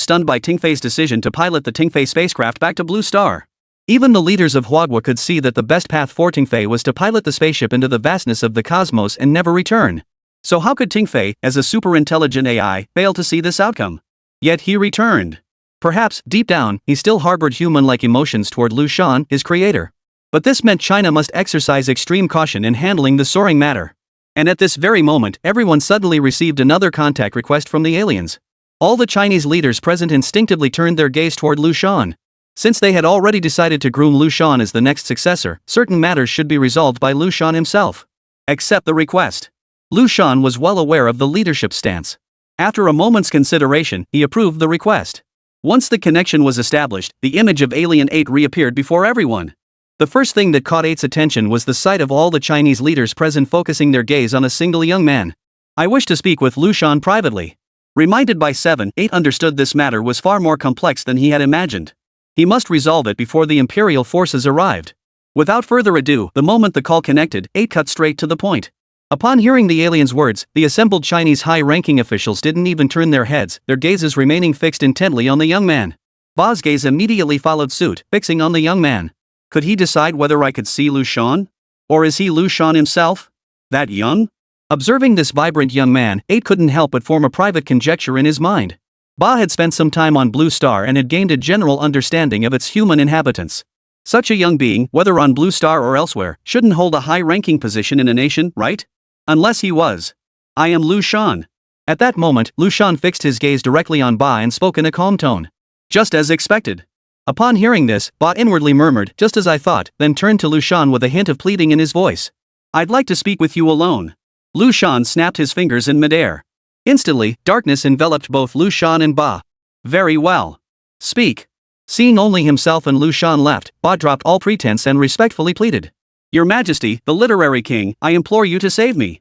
stunned by Tingfei's decision to pilot the Tingfei spacecraft back to Blue Star. Even the leaders of Huagua could see that the best path for Tingfei was to pilot the spaceship into the vastness of the cosmos and never return. So how could Tingfei, as a super-intelligent AI, fail to see this outcome? Yet he returned. Perhaps, deep down, he still harbored human-like emotions toward Liu Shan, his creator. But this meant China must exercise extreme caution in handling the soaring matter. And at this very moment, everyone suddenly received another contact request from the aliens. All the Chinese leaders present instinctively turned their gaze toward Liu Shan. Since they had already decided to groom Liu Shan as the next successor, certain matters should be resolved by Liu Shan himself. Accept the request. Liu Shan was well aware of the leadership stance. After a moment's consideration, he approved the request. Once the connection was established, the image of Alien 8 reappeared before everyone. The first thing that caught 8's attention was the sight of all the Chinese leaders present focusing their gaze on a single young man. I wish to speak with Liu Shan privately. Reminded by 7, 8 understood this matter was far more complex than he had imagined. He must resolve it before the Imperial forces arrived. Without further ado, the moment the call connected, 8 cut straight to the point. Upon hearing the alien's words, the assembled Chinese high-ranking officials didn't even turn their heads, their gazes remaining fixed intently on the young man. Ba's gaze immediately followed suit, fixing on the young man. Could he decide whether I could see Liu Shan? Or is he Liu Shan himself? That young? Observing this vibrant young man, 8 couldn't help but form a private conjecture in his mind. Ba had spent some time on Blue Star and had gained a general understanding of its human inhabitants. Such a young being, whether on Blue Star or elsewhere, shouldn't hold a high-ranking position in a nation, right? Unless he was. I am Liu Shan. At that moment, Liu Shan fixed his gaze directly on Ba and spoke in a calm tone. Just as expected. Upon hearing this, Ba inwardly murmured, just as I thought, then turned to Liu Shan with a hint of pleading in his voice. I'd like to speak with you alone. Liu Shan snapped his fingers in midair. Instantly, darkness enveloped both Liu Shan and Ba. Very well. Speak. Seeing only himself and Liu Shan left, Ba dropped all pretense and respectfully pleaded. Your Majesty, the literary king, I implore you to save me.